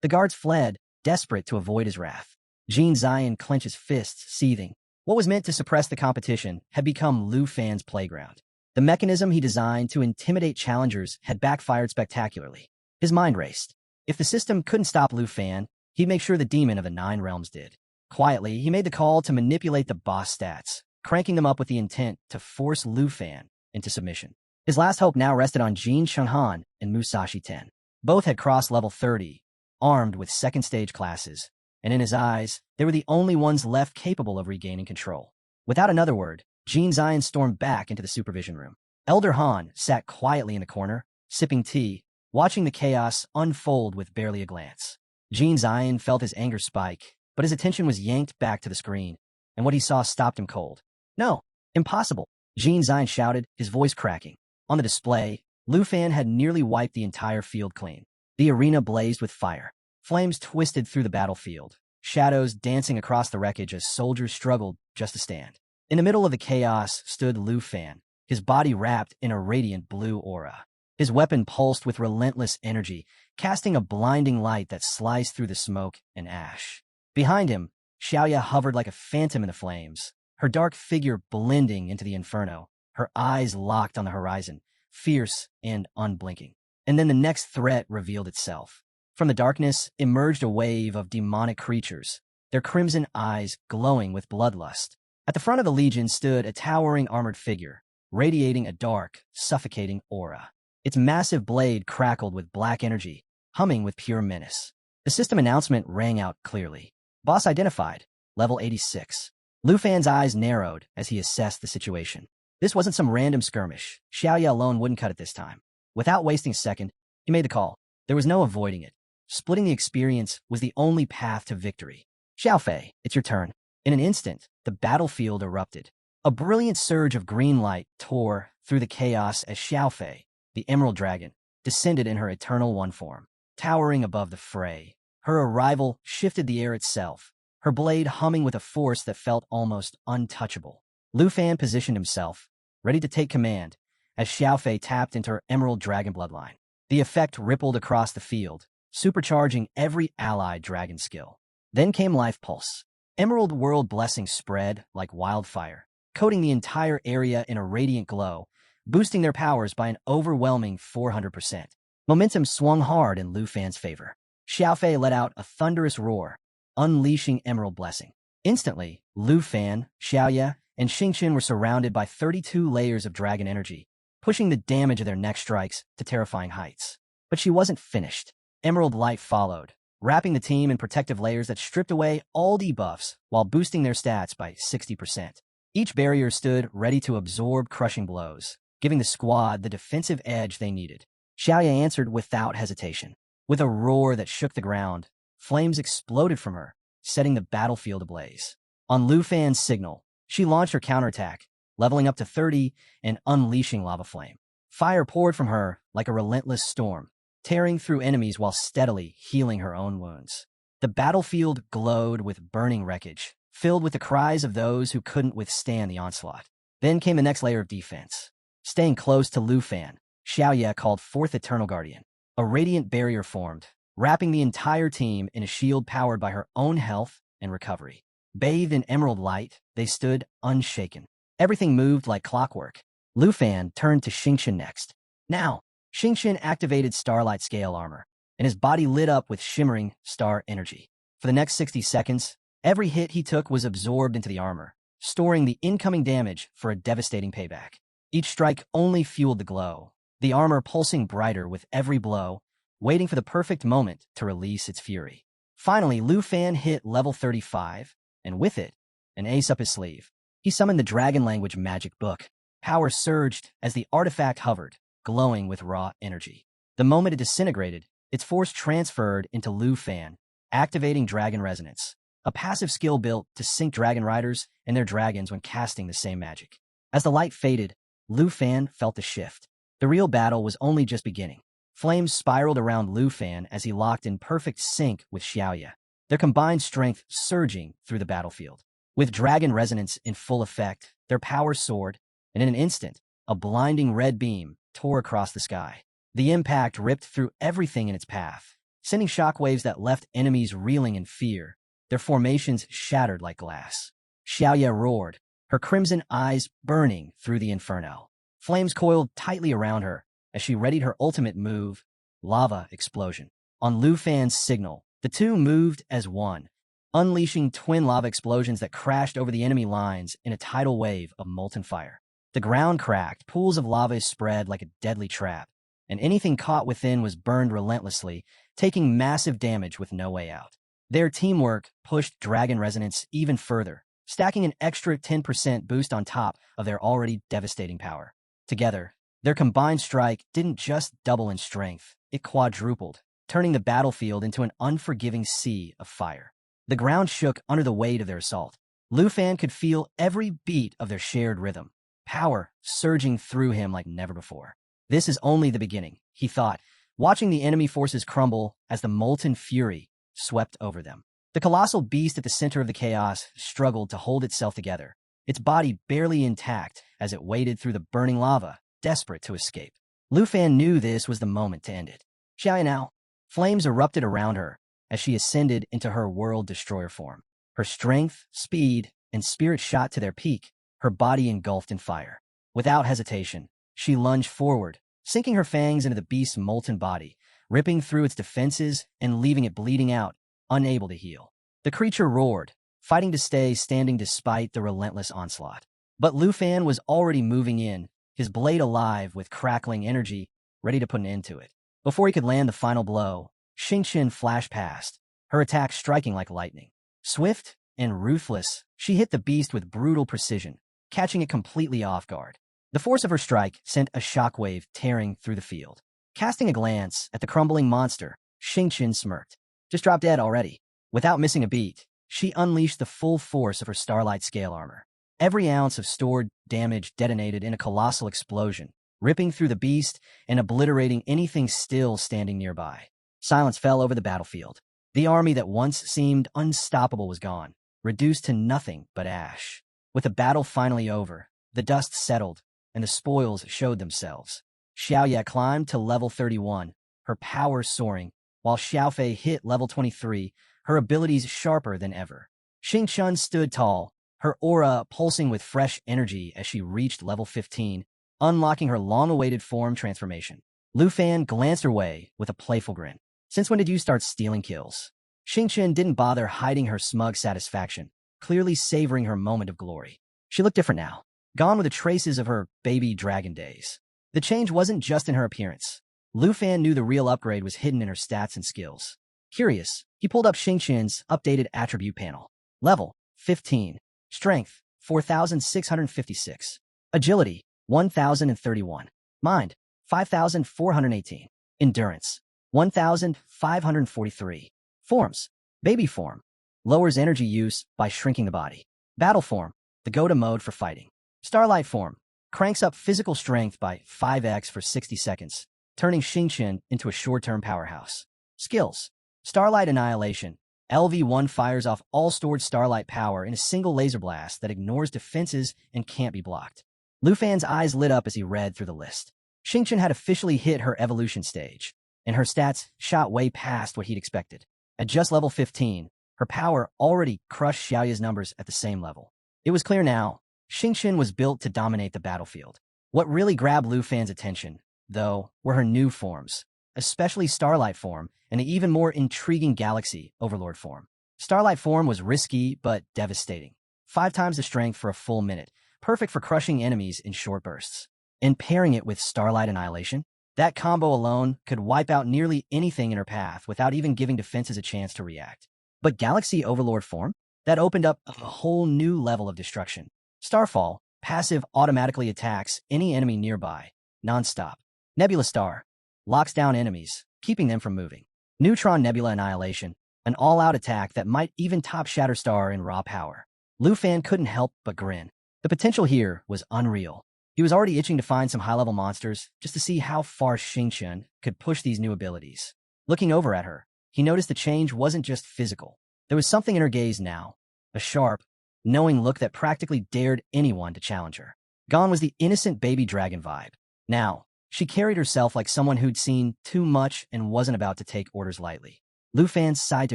The guards fled, desperate to avoid his wrath. Jin Zion clenched his fists, seething. What was meant to suppress the competition had become Lufan's playground. The mechanism he designed to intimidate challengers had backfired spectacularly. His mind raced. If the system couldn't stop Lufan, he'd make sure the demon of the Nine Realms did. Quietly, he made the call to manipulate the boss stats, cranking them up with the intent to force Lufan into submission. His last hope now rested on Jin Qinghan and Musashi Ten. Both had crossed level 30, armed with second-stage classes, and in his eyes, they were the only ones left capable of regaining control. Without another word, Jin Zion stormed back into the supervision room. Elder Han sat quietly in the corner, sipping tea, watching the chaos unfold with barely a glance. Jin Zion felt his anger spike, but his attention was yanked back to the screen, and what he saw stopped him cold. No, impossible, Jin Zion shouted, his voice cracking. On the display, Lufan had nearly wiped the entire field clean. The arena blazed with fire. Flames twisted through the battlefield, shadows dancing across the wreckage as soldiers struggled just to stand. In the middle of the chaos stood Lufan, his body wrapped in a radiant blue aura. His weapon pulsed with relentless energy, casting a blinding light that sliced through the smoke and ash. Behind him, Xiaoya hovered like a phantom in the flames, her dark figure blending into the inferno, her eyes locked on the horizon, fierce and unblinking. And then the next threat revealed itself. From the darkness emerged a wave of demonic creatures, their crimson eyes glowing with bloodlust. At the front of the legion stood a towering armored figure, radiating a dark, suffocating aura. Its massive blade crackled with black energy, humming with pure menace. The system announcement rang out clearly. Boss identified, level 86. Lufan's eyes narrowed as he assessed the situation. This wasn't some random skirmish. Xiaoya alone wouldn't cut it this time. Without wasting a second, he made the call. There was no avoiding it. Splitting the experience was the only path to victory. Xiaofei, it's your turn. In an instant, the battlefield erupted. A brilliant surge of green light tore through the chaos as Xiaofei, the Emerald Dragon, descended in her Eternal One form. Towering above the fray, her arrival shifted the air itself, her blade humming with a force that felt almost untouchable. Lufan positioned himself, ready to take command, as Xiaofei tapped into her Emerald Dragon bloodline. The effect rippled across the field, supercharging every allied dragon skill. Then came Life Pulse. Emerald World Blessings spread like wildfire, coating the entire area in a radiant glow, boosting their powers by an overwhelming 400%. Momentum swung hard in Lufan's favor. Xiaofei let out a thunderous roar, unleashing Emerald Blessing. Instantly, Lufan, Xiaoye, and Xingqian were surrounded by 32 layers of dragon energy, pushing the damage of their next strikes to terrifying heights. But she wasn't finished. Emerald Light followed, wrapping the team in protective layers that stripped away all debuffs while boosting their stats by 60%. Each barrier stood ready to absorb crushing blows, giving the squad the defensive edge they needed. Xiaoye answered without hesitation. With a roar that shook the ground, flames exploded from her, setting the battlefield ablaze. On Lufan's signal, she launched her counterattack, leveling up to 30 and unleashing Lava Flame. Fire poured from her like a relentless storm, tearing through enemies while steadily healing her own wounds. The battlefield glowed with burning wreckage, filled with the cries of those who couldn't withstand the onslaught. Then came the next layer of defense. Staying close to Lufan, Xiaoye called forth Eternal Guardian. A radiant barrier formed, wrapping the entire team in a shield powered by her own health and recovery. Bathed in emerald light, they stood unshaken. Everything moved like clockwork. Lufan turned to Xingqian next. Now, Xingqian activated Starlight Scale Armor, and his body lit up with shimmering star energy. For the next 60 seconds, every hit he took was absorbed into the armor, storing the incoming damage for a devastating payback. Each strike only fueled the glow, the armor pulsing brighter with every blow, waiting for the perfect moment to release its fury. Finally, Lufan hit level 35, and with it, an ace up his sleeve. He summoned the Dragon Language Magic Book. Power surged as the artifact hovered, glowing with raw energy. The moment it disintegrated, its force transferred into Lufan, activating Dragon Resonance, a passive skill built to sync dragon riders and their dragons when casting the same magic. As the light faded, Lufan felt the shift. The real battle was only just beginning. Flames spiraled around Lufan as he locked in perfect sync with Xiaoye, their combined strength surging through the battlefield. With Dragon Resonance in full effect, their power soared, and in an instant, a blinding red beam tore across the sky. The impact ripped through everything in its path, sending shockwaves that left enemies reeling in fear, their formations shattered like glass. Xiaoye roared, her crimson eyes burning through the inferno. Flames coiled tightly around her as she readied her ultimate move, Lava Explosion. On Lufan's signal, the two moved as one, unleashing twin lava explosions that crashed over the enemy lines in a tidal wave of molten fire. The ground cracked, pools of lava spread like a deadly trap, and anything caught within was burned relentlessly, taking massive damage with no way out. Their teamwork pushed Dragon Resonance even further, stacking an extra 10% boost on top of their already devastating power. Together, their combined strike didn't just double in strength, it quadrupled, turning the battlefield into an unforgiving sea of fire. The ground shook under the weight of their assault. Lufan could feel every beat of their shared rhythm, power surging through him like never before. This is only the beginning, he thought, watching the enemy forces crumble as the molten fury swept over them. The colossal beast at the center of the chaos struggled to hold itself together, its body barely intact as it waded through the burning lava, desperate to escape. Lufan knew this was the moment to end it. Xiao now. Flames erupted around her as she ascended into her world destroyer form. Her strength, speed, and spirit shot to their peak, her body engulfed in fire. Without hesitation, she lunged forward, sinking her fangs into the beast's molten body, ripping through its defenses and leaving it bleeding out, unable to heal. The creature roared, fighting to stay standing despite the relentless onslaught. But Lufan was already moving in, his blade alive with crackling energy, ready to put an end to it. Before he could land the final blow, Xingqian flashed past, her attack striking like lightning. Swift and ruthless, she hit the beast with brutal precision, catching it completely off guard. The force of her strike sent a shockwave tearing through the field. Casting a glance at the crumbling monster, Xingqian smirked. Just dropped dead already. Without missing a beat, she unleashed the full force of her Starlight Scale Armor. Every ounce of stored damage detonated in a colossal explosion, ripping through the beast and obliterating anything still standing nearby. Silence fell over the battlefield. The army that once seemed unstoppable was gone, reduced to nothing but ash. With the battle finally over, the dust settled, and the spoils showed themselves. Xiaoye climbed to level 31, her power soaring, while Xiaofei hit level 23, her abilities sharper than ever. Xingqian stood tall, her aura pulsing with fresh energy as she reached level 15, unlocking her long-awaited form transformation. Lufan glanced her way with a playful grin. Since when did you start stealing kills? Xingqian didn't bother hiding her smug satisfaction, clearly savoring her moment of glory. She looked different now, gone with the traces of her baby dragon days. The change wasn't just in her appearance. Lufan knew the real upgrade was hidden in her stats and skills. Curious, he pulled up Xingqian's updated attribute panel. Level 15. Strength 4,656. Agility 1,031. Mind 5,418. Endurance 1,543. Forms. Baby form. Lowers energy use by shrinking the body. Battle form. The go-to mode for fighting. Starlight form. Cranks up physical strength by 5x for 60 seconds, turning Xingqian into a short-term powerhouse. Skills. Starlight Annihilation. LV1 fires off all stored starlight power in a single laser blast that ignores defenses and can't be blocked. Lufan's eyes lit up as he read through the list. Xingqian had officially hit her evolution stage, and her stats shot way past what he'd expected. At just level 15, her power already crushed Xiaoya's numbers at the same level. It was clear now, Xingqian was built to dominate the battlefield. What really grabbed Lufan's attention, though, were her new forms, especially Starlight form and the even more intriguing Galaxy Overlord form. Starlight form was risky but devastating. 5 times the strength for a full minute, perfect for crushing enemies in short bursts. And pairing it with Starlight Annihilation, that combo alone could wipe out nearly anything in her path without even giving defenses a chance to react. But Galaxy Overlord form? That opened up a whole new level of destruction. Starfall, passive automatically attacks any enemy nearby, non-stop. Nebula Star, locks down enemies, keeping them from moving. Neutron Nebula Annihilation, an all-out attack that might even top Shatterstar in raw power. Lufan couldn't help but grin. The potential here was unreal. He was already itching to find some high-level monsters just to see how far Xingqian could push these new abilities. Looking over at her, he noticed the change wasn't just physical. There was something in her gaze now, a sharp, knowing look that practically dared anyone to challenge her. Gone was the innocent baby dragon vibe. Now, she carried herself like someone who'd seen too much and wasn't about to take orders lightly. Lufan sighed to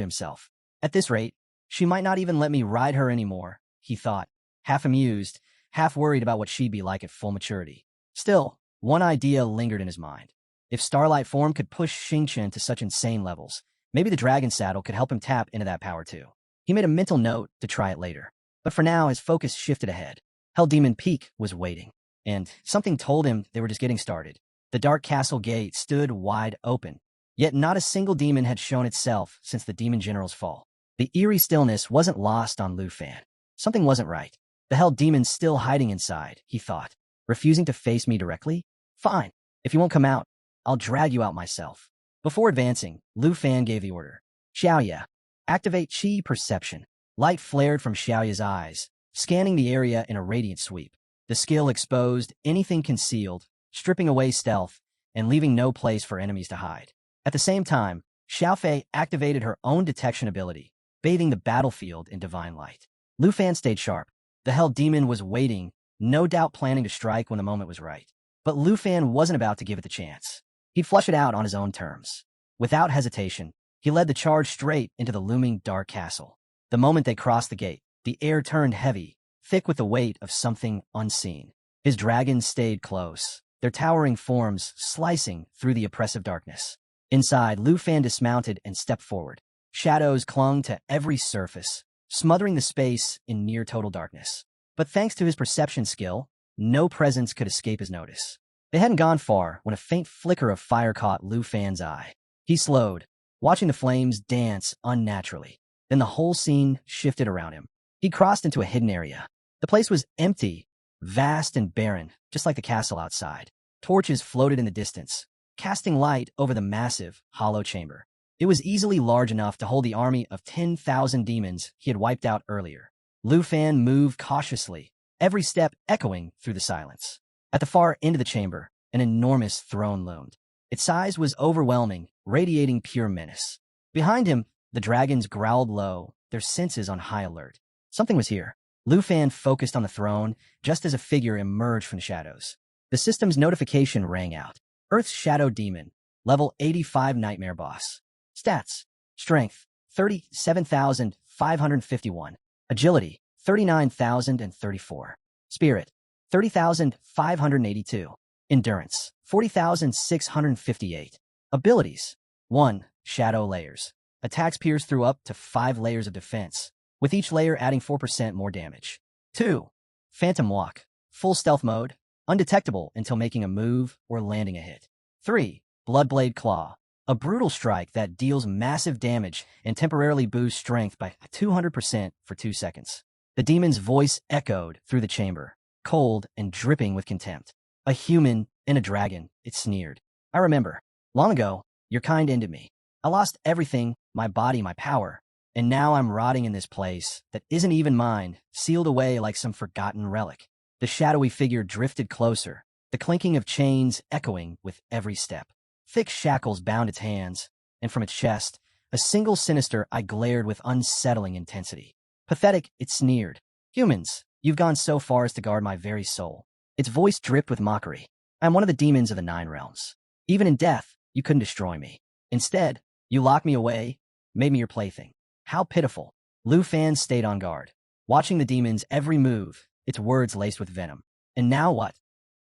himself. At this rate, she might not even let me ride her anymore, he thought, half amused, half worried about what she'd be like at full maturity. Still, one idea lingered in his mind. If Starlight form could push Xingqian to such insane levels, maybe the dragon saddle could help him tap into that power too. He made a mental note to try it later. But for now, his focus shifted ahead. Hell Demon Peak was waiting, and something told him they were just getting started. The Dark Castle gate stood wide open, yet not a single demon had shown itself since the Demon General's fall. The eerie stillness wasn't lost on Lufan. Something wasn't right. The Hell Demon's still hiding inside, he thought. Refusing to face me directly? Fine. If you won't come out, I'll drag you out myself. Before advancing, Lufan gave the order. Xiaoya, activate Qi Perception. Light flared from Xiaoya's eyes, scanning the area in a radiant sweep. The skill exposed anything concealed, stripping away stealth, and leaving no place for enemies to hide. At the same time, Xiaofei activated her own detection ability, bathing the battlefield in divine light. Lufan stayed sharp. The Hell Demon was waiting, no doubt planning to strike when the moment was right. But Lufan wasn't about to give it the chance. He'd flush it out on his own terms. Without hesitation, he led the charge straight into the looming dark castle. The moment they crossed the gate, the air turned heavy, thick with the weight of something unseen. His dragons stayed close, their towering forms slicing through the oppressive darkness. Inside, Lufan dismounted and stepped forward. Shadows clung to every surface, smothering the space in near-total darkness. But thanks to his perception skill, no presence could escape his notice. They hadn't gone far when a faint flicker of fire caught Lufan's eye. He slowed, watching the flames dance unnaturally. Then the whole scene shifted around him. He crossed into a hidden area. The place was empty, vast and barren, just like the castle outside. Torches floated in the distance, casting light over the massive, hollow chamber. It was easily large enough to hold the army of 10,000 demons he had wiped out earlier. Lufan moved cautiously, every step echoing through the silence. At the far end of the chamber, an enormous throne loomed. Its size was overwhelming, radiating pure menace. Behind him, the dragons growled low, their senses on high alert. Something was here. Lufan focused on the throne just as a figure emerged from the shadows. The system's notification rang out. Earth's Shadow Demon, Level 85 Nightmare Boss. Stats. Strength, 37,551. Agility, 39,034. Spirit, 30,582. Endurance, 40,658. Abilities. 1. Shadow Layers. Attacks pierce through up to 5 layers of defense, with each layer adding 4% more damage. 2. Phantom Walk. Full stealth mode, undetectable until making a move or landing a hit. 3. Bloodblade Claw. A brutal strike that deals massive damage and temporarily boosts strength by 200% for 2 seconds. The demon's voice echoed through the chamber, cold and dripping with contempt. A human and a dragon, it sneered. I remember. Long ago, your kind ended me. I lost everything, my body, my power, and now I'm rotting in this place that isn't even mine, sealed away like some forgotten relic. The shadowy figure drifted closer, the clinking of chains echoing with every step. Thick shackles bound its hands, and from its chest, a single sinister eye glared with unsettling intensity. Pathetic, it sneered. Humans, you've gone so far as to guard my very soul. Its voice dripped with mockery. I am one of the demons of the 9 realms. Even in death, you couldn't destroy me. Instead, you locked me away, made me your plaything. How pitiful. Lufan stayed on guard, watching the demon's every move, its words laced with venom. And now what?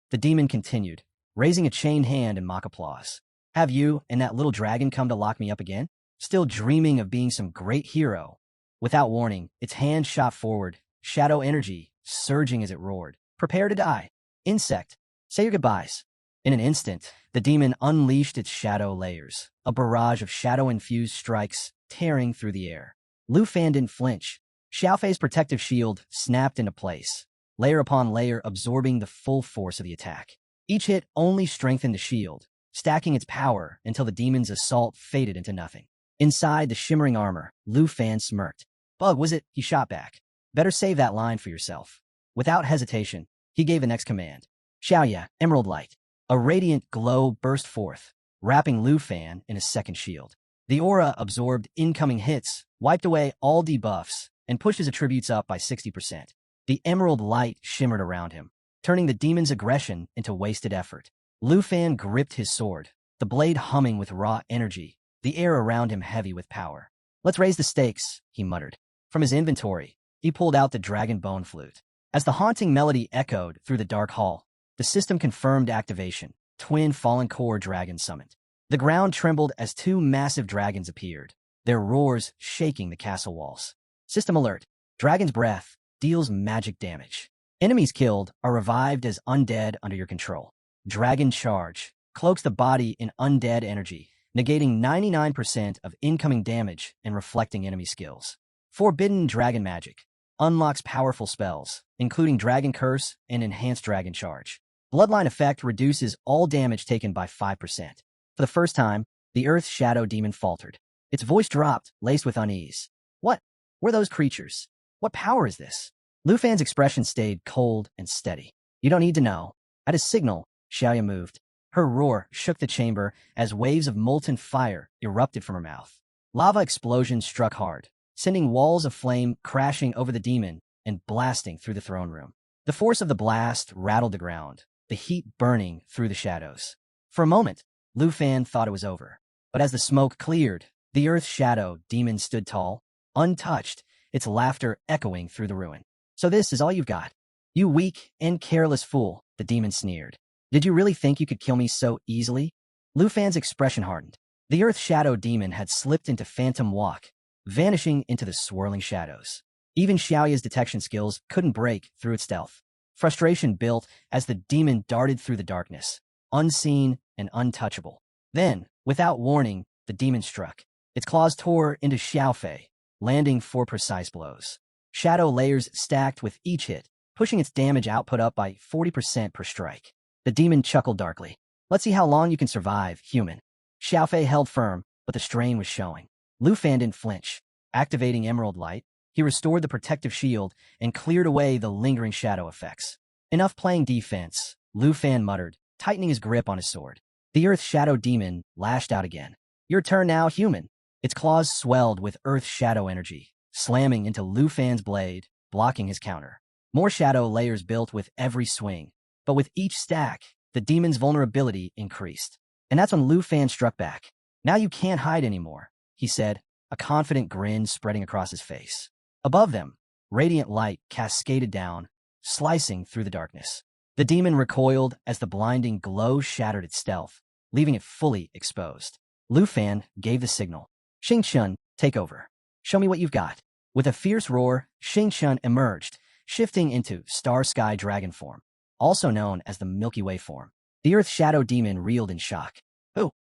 The demon continued, raising a chained hand in mock applause. Have you and that little dragon come to lock me up again? Still dreaming of being some great hero? Without warning, its hand shot forward, shadow energy surging as it roared. Prepare to die. Insect, say your goodbyes. In an instant, the demon unleashed its shadow layers, a barrage of shadow-infused strikes tearing through the air. Lufan didn't flinch. Xiaofei's protective shield snapped into place, layer upon layer absorbing the full force of the attack. Each hit only strengthened the shield, stacking its power until the demon's assault faded into nothing. Inside the shimmering armor, Lufan smirked. Bug, was it? He shot back. Better save that line for yourself. Without hesitation, he gave the next command. Xiao, Emerald Light. A radiant glow burst forth, wrapping Lufan in a second shield. The aura absorbed incoming hits, wiped away all debuffs, and pushed his attributes up by 60%. The emerald light shimmered around him, turning the demon's aggression into wasted effort. Lufan gripped his sword, the blade humming with raw energy, the air around him heavy with power. Let's raise the stakes, he muttered. From his inventory, he pulled out the dragon bone flute. As the haunting melody echoed through the dark hall, the system confirmed activation. Twin fallen core dragons summoned. The ground trembled as 2 massive dragons appeared, their roars shaking the castle walls. System alert. Dragon's breath deals magic damage. Enemies killed are revived as undead under your control. Dragon charge cloaks the body in undead energy, negating 99% of incoming damage and reflecting enemy skills. Forbidden dragon magic unlocks powerful spells, including Dragon Curse and Enhanced Dragon Charge. Bloodline effect reduces all damage taken by 5%. For the first time, the Earth Shadow Demon faltered. Its voice dropped, laced with unease. What were those creatures? What power is this? Lufan's expression stayed cold and steady. You don't need to know. At his signal, Xiao moved. Her roar shook the chamber as waves of molten fire erupted from her mouth. Lava explosions struck hard, sending walls of flame crashing over the demon and blasting through the throne room. The force of the blast rattled the ground, the heat burning through the shadows. For a moment, Lufan thought it was over. But as the smoke cleared, the Earth Shadow Demon stood tall, untouched, its laughter echoing through the ruin. So this is all you've got? You weak and careless fool, the demon sneered. Did you really think you could kill me so easily? Lufan's expression hardened. The Earth Shadow Demon had slipped into phantom walk, vanishing into the swirling shadows. Even Xiaoya's detection skills couldn't break through its stealth. Frustration built as the demon darted through the darkness, unseen and untouchable. Then, without warning, the demon struck. Its claws tore into Xiaofei, landing 4 precise blows. Shadow layers stacked with each hit, pushing its damage output up by 40% per strike. The demon chuckled darkly. Let's see how long you can survive, human. Xiaofei held firm, but the strain was showing. Lufan didn't flinch. Activating Emerald Light, he restored the protective shield and cleared away the lingering shadow effects. Enough playing defense, Lufan muttered, tightening his grip on his sword. The Earth Shadow Demon lashed out again. Your turn now, human. Its claws swelled with Earth Shadow energy, slamming into Lufan's blade, blocking his counter. More shadow layers built with every swing, but with each stack, the demon's vulnerability increased. And that's when Lufan struck back. "Now you can't hide anymore," he said, a confident grin spreading across his face. Above them, radiant light cascaded down, slicing through the darkness. The demon recoiled as the blinding glow shattered its stealth, leaving it fully exposed. Lufan gave the signal. "Xingqian, take over. Show me what you've got." With a fierce roar, Xingqian emerged, shifting into Star Sky Dragon form, also known as the Milky Way form. The Earth Shadow Demon reeled in shock.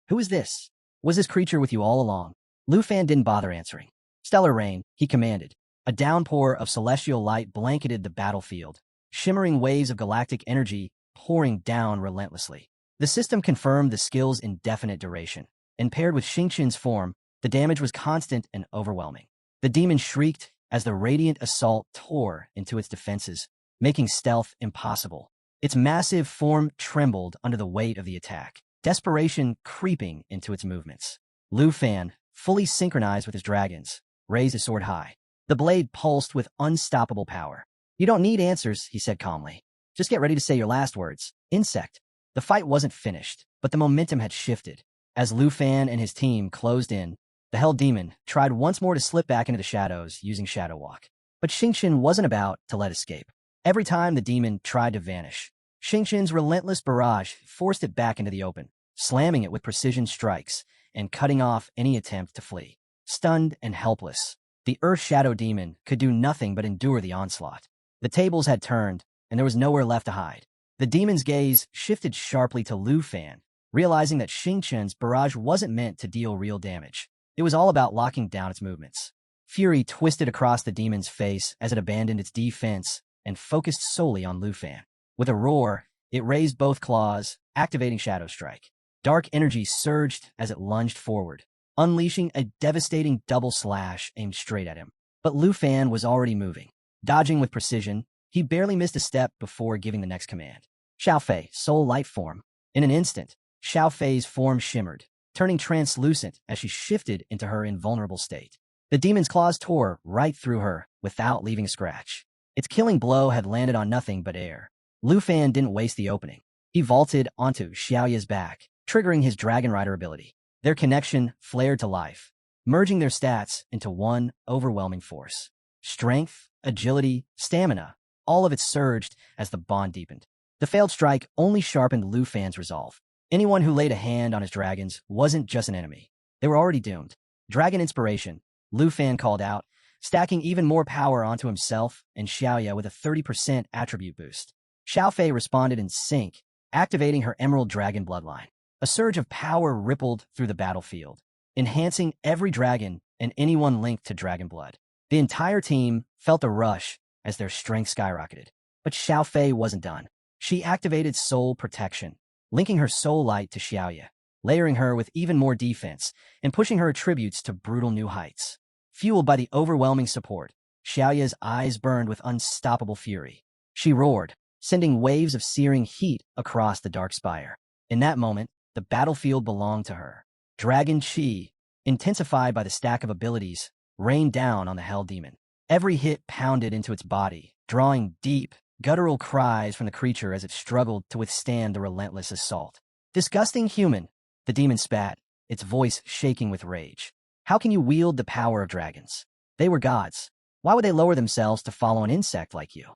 Who is this? Was this creature with you all along?" Lufan didn't bother answering. "Stellar Rain," he commanded. A downpour of celestial light blanketed the battlefield, shimmering waves of galactic energy pouring down relentlessly. The system confirmed the skill's indefinite duration, and paired with Xingqian's form, the damage was constant and overwhelming. The demon shrieked as the radiant assault tore into its defenses, making stealth impossible. Its massive form trembled under the weight of the attack, desperation creeping into its movements. Lufan, fully synchronized with his dragons, raised his sword high. The blade pulsed with unstoppable power. "You don't need answers," he said calmly. "Just get ready to say your last words. Insect." The fight wasn't finished, but the momentum had shifted. As Lufan and his team closed in, the Hell Demon tried once more to slip back into the shadows using Shadow Walk. But Xingqian wasn't about to let escape. Every time the demon tried to vanish, Xingqian's relentless barrage forced it back into the open, slamming it with precision strikes and cutting off any attempt to flee. Stunned and helpless, the Earth Shadow Demon could do nothing but endure the onslaught. The tables had turned, and there was nowhere left to hide. The demon's gaze shifted sharply to Lufan, realizing that Xingqian's barrage wasn't meant to deal real damage. It was all about locking down its movements. Fury twisted across the demon's face as it abandoned its defense and focused solely on Lufan. With a roar, it raised both claws, activating Shadow Strike. Dark energy surged as it lunged forward, unleashing a devastating double slash aimed straight at him. But Lufan was already moving. Dodging with precision, he barely missed a step before giving the next command. "Xiaofei, Soul Light Form." In an instant, Xiaofei's form shimmered, turning translucent as she shifted into her invulnerable state. The demon's claws tore right through her without leaving a scratch. Its killing blow had landed on nothing but air. Lufan didn't waste the opening. He vaulted onto Xiaoya's back, triggering his Dragon Rider ability. Their connection flared to life, merging their stats into one overwhelming force. Strength, agility, stamina, all of it surged as the bond deepened. The failed strike only sharpened Lufan's resolve. Anyone who laid a hand on his dragons wasn't just an enemy. They were already doomed. "Dragon Inspiration," Lufan called out, stacking even more power onto himself and Xiaoya with a 30% attribute boost. Xiaofei responded in sync, activating her Emerald Dragon bloodline. A surge of power rippled through the battlefield, enhancing every dragon and anyone linked to dragon blood. The entire team felt a rush as their strength skyrocketed. But Xiaofei wasn't done. She activated Soul Protection, linking her soul light to Xiaoya, layering her with even more defense and pushing her attributes to brutal new heights. Fueled by the overwhelming support, Xiaoya's eyes burned with unstoppable fury. She roared, sending waves of searing heat across the dark spire. In that moment, the battlefield belonged to her. Dragon Qi, intensified by the stack of abilities, rained down on the Hell Demon. Every hit pounded into its body, drawing deep, guttural cries from the creature as it struggled to withstand the relentless assault. "Disgusting human," the demon spat, its voice shaking with rage. "How can you wield the power of dragons? They were gods. Why would they lower themselves to follow an insect like you?"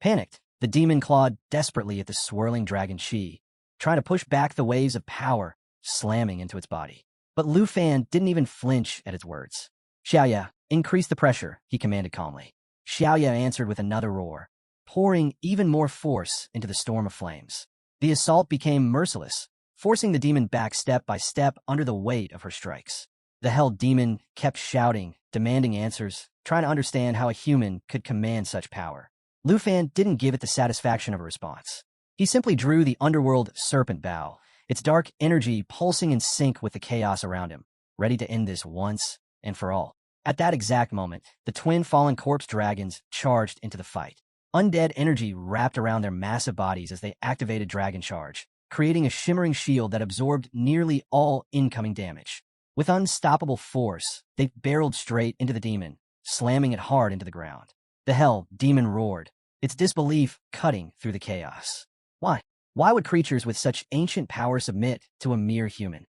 Panicked, the demon clawed desperately at the swirling Dragon Qi, trying to push back the waves of power slamming into its body. But Lufan didn't even flinch at its words. "Xiaoya, increase the pressure," he commanded calmly. Xiaoya answered with another roar, pouring even more force into the storm of flames. The assault became merciless, forcing the demon back step by step under the weight of her strikes. The Hell Demon kept shouting, demanding answers, trying to understand how a human could command such power. Lufan didn't give it the satisfaction of a response. He simply drew the underworld serpent bow, its dark energy pulsing in sync with the chaos around him, ready to end this once and for all. At that exact moment, the twin fallen corpse dragons charged into the fight. Undead energy wrapped around their massive bodies as they activated Dragon Charge, creating a shimmering shield that absorbed nearly all incoming damage. With unstoppable force, they barreled straight into the demon, slamming it hard into the ground. The Hell Demon roared, its disbelief cutting through the chaos. "Why? Why would creatures with such ancient power submit to a mere human?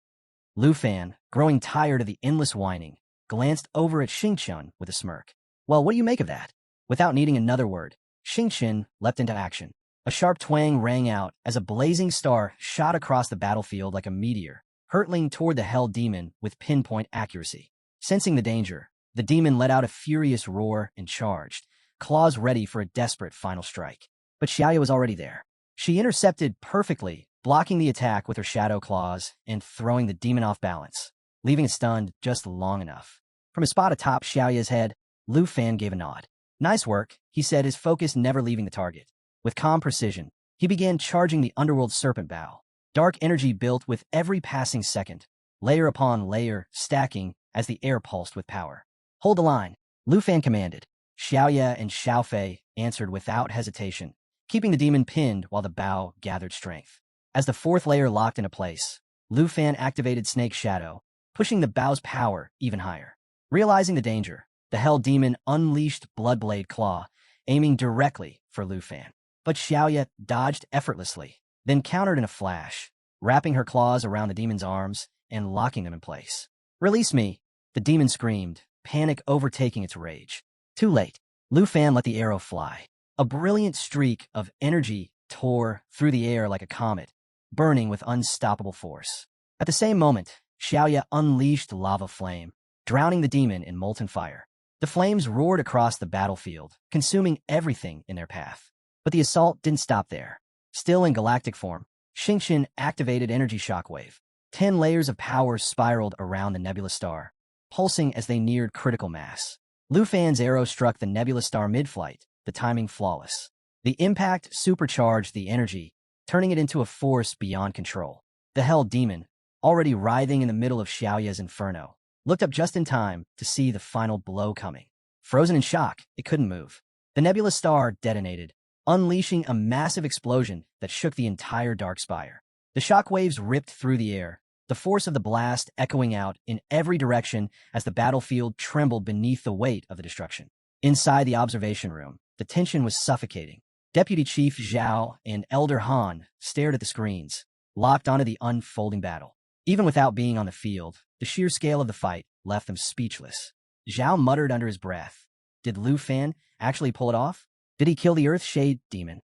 Lufan, growing tired of the endless whining, glanced over at Xingqian with a smirk. Well, what do you make of that? Without needing another word, Xingqian leapt into action. A sharp twang rang out as a blazing star shot across the battlefield like a meteor, hurtling toward the Hell Demon with pinpoint accuracy. Sensing the danger, the demon let out a furious roar and charged, claws ready for a desperate final strike. But Shiao was already there. She intercepted perfectly, blocking the attack with her shadow claws and throwing the demon off balance, leaving it stunned just long enough. From his spot atop Xiaoya's head, Lufan gave a nod. Nice work, he said, his focus never leaving the target. With calm precision, he began charging the underworld serpent bow. Dark energy built with every passing second, layer upon layer, stacking as the air pulsed with power. Hold the line, Lufan commanded. Xiaoya and Xiaofei answered without hesitation, keeping the demon pinned while the bow gathered strength. As the fourth layer locked into place, Lufan activated Snake Shadow, pushing the bow's power even higher. Realizing the danger, the Hell Demon unleashed Bloodblade Claw, aiming directly for Lufan. But Xiaoya dodged effortlessly, then countered in a flash, wrapping her claws around the demon's arms and locking them in place. Release me, the demon screamed, panic overtaking its rage. Too late. Lufan let the arrow fly. A brilliant streak of energy tore through the air like a comet, burning with unstoppable force. At the same moment, Xiaoya unleashed lava flame, drowning the demon in molten fire. The flames roared across the battlefield, consuming everything in their path. But the assault didn't stop there. Still in galactic form, Xingqian activated Energy Shockwave. 10 layers of power spiraled around the nebula star, pulsing as they neared critical mass. Lufan's arrow struck the nebula star mid-flight, the timing flawless. The impact supercharged the energy, turning it into a force beyond control. The Hell Demon, already writhing in the middle of Xiaoya's inferno, looked up just in time to see the final blow coming. Frozen in shock, it couldn't move. The nebula star detonated, unleashing a massive explosion that shook the entire dark spire. The shockwaves ripped through the air, the force of the blast echoing out in every direction as the battlefield trembled beneath the weight of the destruction. Inside the observation room, the tension was suffocating. Deputy Chief Zhao and Elder Han stared at the screens, locked onto the unfolding battle. Even without being on the field, the sheer scale of the fight left them speechless. Zhao muttered under his breath. Did Lufan actually pull it off? Did he kill the Earthshade demon?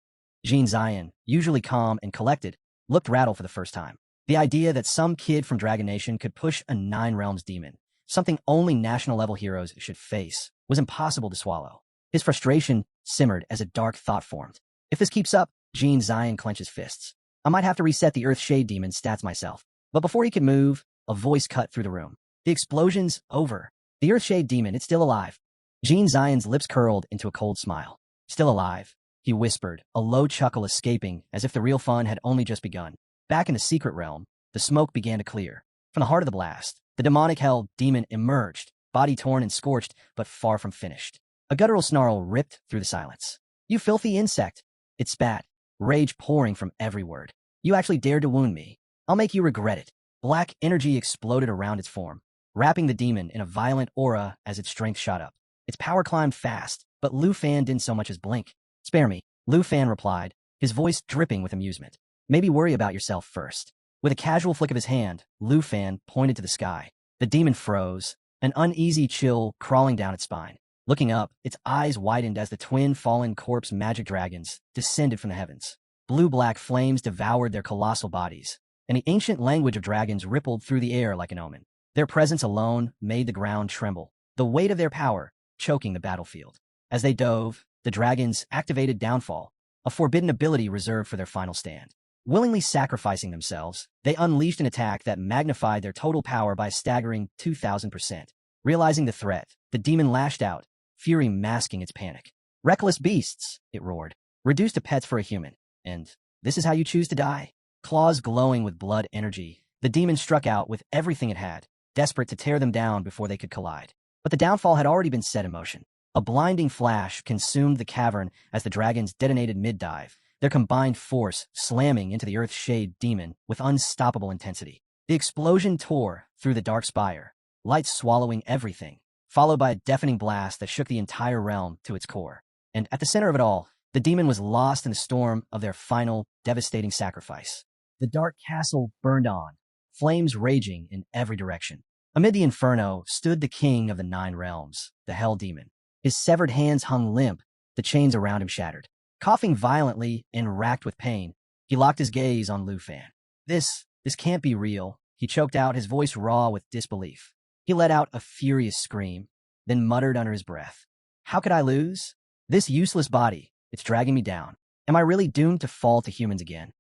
Jin Zion, usually calm and collected, looked rattled for the first time. The idea that some kid from Dragon Nation could push a 9 Realms demon, something only national-level heroes should face, was impossible to swallow. His frustration simmered as a dark thought formed. If this keeps up, Jin Zion clenched his fists. I might have to reset the Earthshade demon's stats myself. But before he could move, a voice cut through the room. The explosion's over. The Earthshade demon, it's still alive. Jin Zion's lips curled into a cold smile. Still alive, he whispered, a low chuckle escaping as if the real fun had only just begun. Back in the secret realm, the smoke began to clear. From the heart of the blast, the demonic Hell demon emerged, body torn and scorched, but far from finished. A guttural snarl ripped through the silence. You filthy insect! It spat, rage pouring from every word. You actually dared to wound me. I'll make you regret it. Black energy exploded around its form, wrapping the demon in a violent aura as its strength shot up. Its power climbed fast, but Lufan didn't so much as blink. Spare me, Lufan replied, his voice dripping with amusement. Maybe worry about yourself first. With a casual flick of his hand, Lufan pointed to the sky. The demon froze, an uneasy chill crawling down its spine. Looking up, its eyes widened as the twin fallen corpse magic dragons descended from the heavens. Blue-black flames devoured their colossal bodies, and the ancient language of dragons rippled through the air like an omen. Their presence alone made the ground tremble, the weight of their power choking the battlefield. As they dove, the dragons activated Downfall, a forbidden ability reserved for their final stand. Willingly sacrificing themselves, they unleashed an attack that magnified their total power by a staggering 2,000%. Realizing the threat, the demon lashed out, fury masking its panic. Reckless beasts, it roared. Reduced to pets for a human. And this is how you choose to die? Claws glowing with blood energy, the demon struck out with everything it had, desperate to tear them down before they could collide. But the downfall had already been set in motion. A blinding flash consumed the cavern as the dragons detonated mid-dive, their combined force slamming into the Earthshade demon with unstoppable intensity. The explosion tore through the dark spire, light swallowing everything, followed by a deafening blast that shook the entire realm to its core. And at the center of it all, The demon was lost in the storm of their final, devastating sacrifice. The dark castle burned on, flames raging in every direction. Amid the inferno stood the king of the 9 realms, the Hell Demon. His severed hands hung limp, the chains around him shattered. Coughing violently and racked with pain, he locked his gaze on Lufan. This can't be real, he choked out, his voice raw with disbelief. He let out a furious scream, then muttered under his breath. How could I lose? This useless body, it's dragging me down. Am I really doomed to fall to humans again?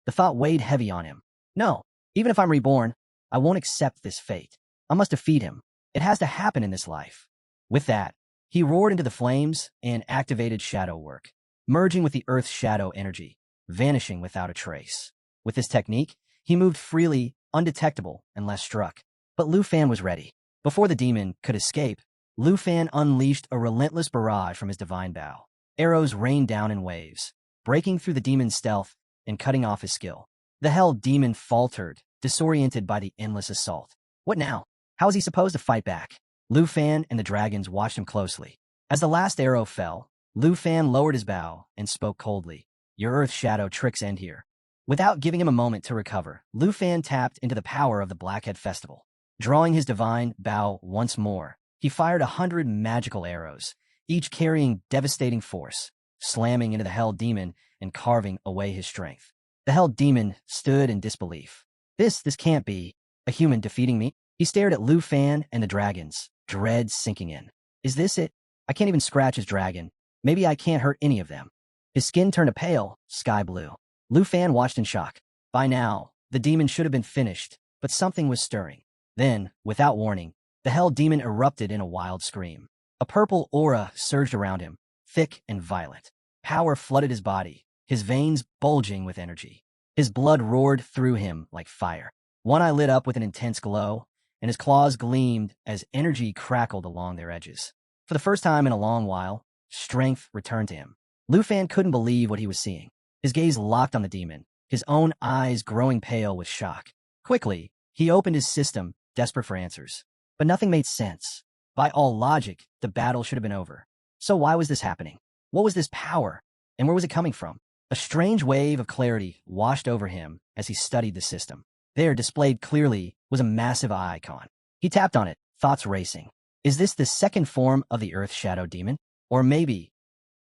The thought weighed heavy on him. No, even if I'm reborn, I won't accept this fate. I must defeat him. It has to happen in this life. With that, he roared into the flames and activated shadow work, merging with the Earth's shadow energy, vanishing without a trace. With this technique, he moved freely, undetectable, unless struck. But Lufan was ready. Before the demon could escape, Lufan unleashed a relentless barrage from his divine bow. Arrows rained down in waves, breaking through the demon's stealth and cutting off his skill. The Hell Demon faltered, disoriented by the endless assault. What now? How is he supposed to fight back? Lufan and the dragons watched him closely. As the last arrow fell, Lufan lowered his bow and spoke coldly. Your Earth Shadow tricks end here. Without giving him a moment to recover, Lufan tapped into the power of the Blackhead Festival. Drawing his divine bow once more, he fired 100 magical arrows, each carrying devastating force, slamming into the Hell Demon and carving away his strength. The Hell Demon stood in disbelief. This can't be. A human defeating me? He stared at Lufan and the dragons, dread sinking in. Is this it? I can't even scratch his dragon. Maybe I can't hurt any of them. His skin turned a pale, sky blue. Lufan watched in shock. By now, the demon should have been finished, but something was stirring. Then, without warning, the Hell Demon erupted in a wild scream. A purple aura surged around him, thick and violent. Power flooded his body, his veins bulging with energy. His blood roared through him like fire. One eye lit up with an intense glow, and his claws gleamed as energy crackled along their edges. For the first time in a long while, strength returned to him. Lufan couldn't believe what he was seeing. His gaze locked on the demon, his own eyes growing pale with shock. Quickly, he opened his system, desperate for answers. But nothing made sense. By all logic, the battle should have been over. So why was this happening? What was this power? And where was it coming from? A strange wave of clarity washed over him as he studied the system. There, displayed clearly, was a massive eye icon. He tapped on it, thoughts racing. Is this the second form of the Earth Shadow Demon? Or maybe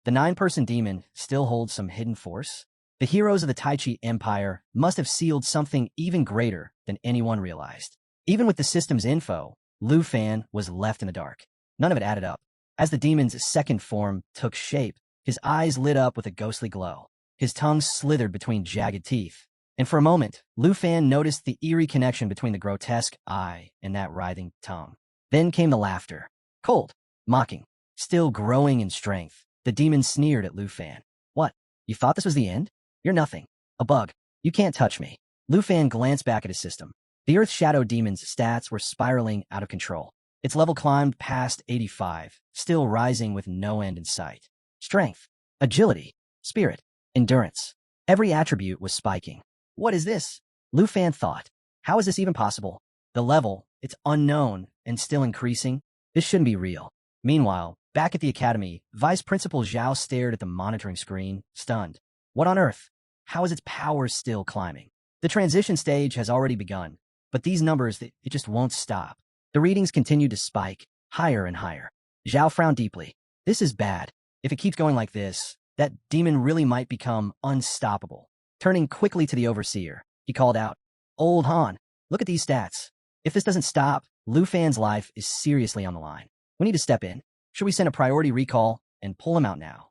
the 9-person demon still holds some hidden force? The heroes of the Tai Chi Empire must have sealed something even greater than anyone realized. Even with the system's info, Lufan was left in the dark. None of it added up. As the demon's second form took shape, his eyes lit up with a ghostly glow. His tongue slithered between jagged teeth. And for a moment, Lufan noticed the eerie connection between the grotesque eye and that writhing tongue. Then came the laughter. Cold, mocking, still growing in strength. The demon sneered at Lufan. What? You thought this was the end? You're nothing. A bug. You can't touch me. Lufan glanced back at his system. The Earth Shadow Demon's stats were spiraling out of control. Its level climbed past 85, still rising with no end in sight. Strength, agility, spirit, endurance. Every attribute was spiking. What is this? Lufan thought. How is this even possible? The level, it's unknown and still increasing. This shouldn't be real. Meanwhile, back at the academy, Vice Principal Xiao stared at the monitoring screen, stunned. What on earth? How is its power still climbing? The transition stage has already begun, but these numbers, it just won't stop. The readings continue to spike, higher and higher. Xiao frowned deeply. This is bad. If it keeps going like this, that demon really might become unstoppable. Turning quickly to the overseer, he called out, Old Han, look at these stats. If this doesn't stop, Lufan's life is seriously on the line. We need to step in. Should we send a priority recall and pull him out now?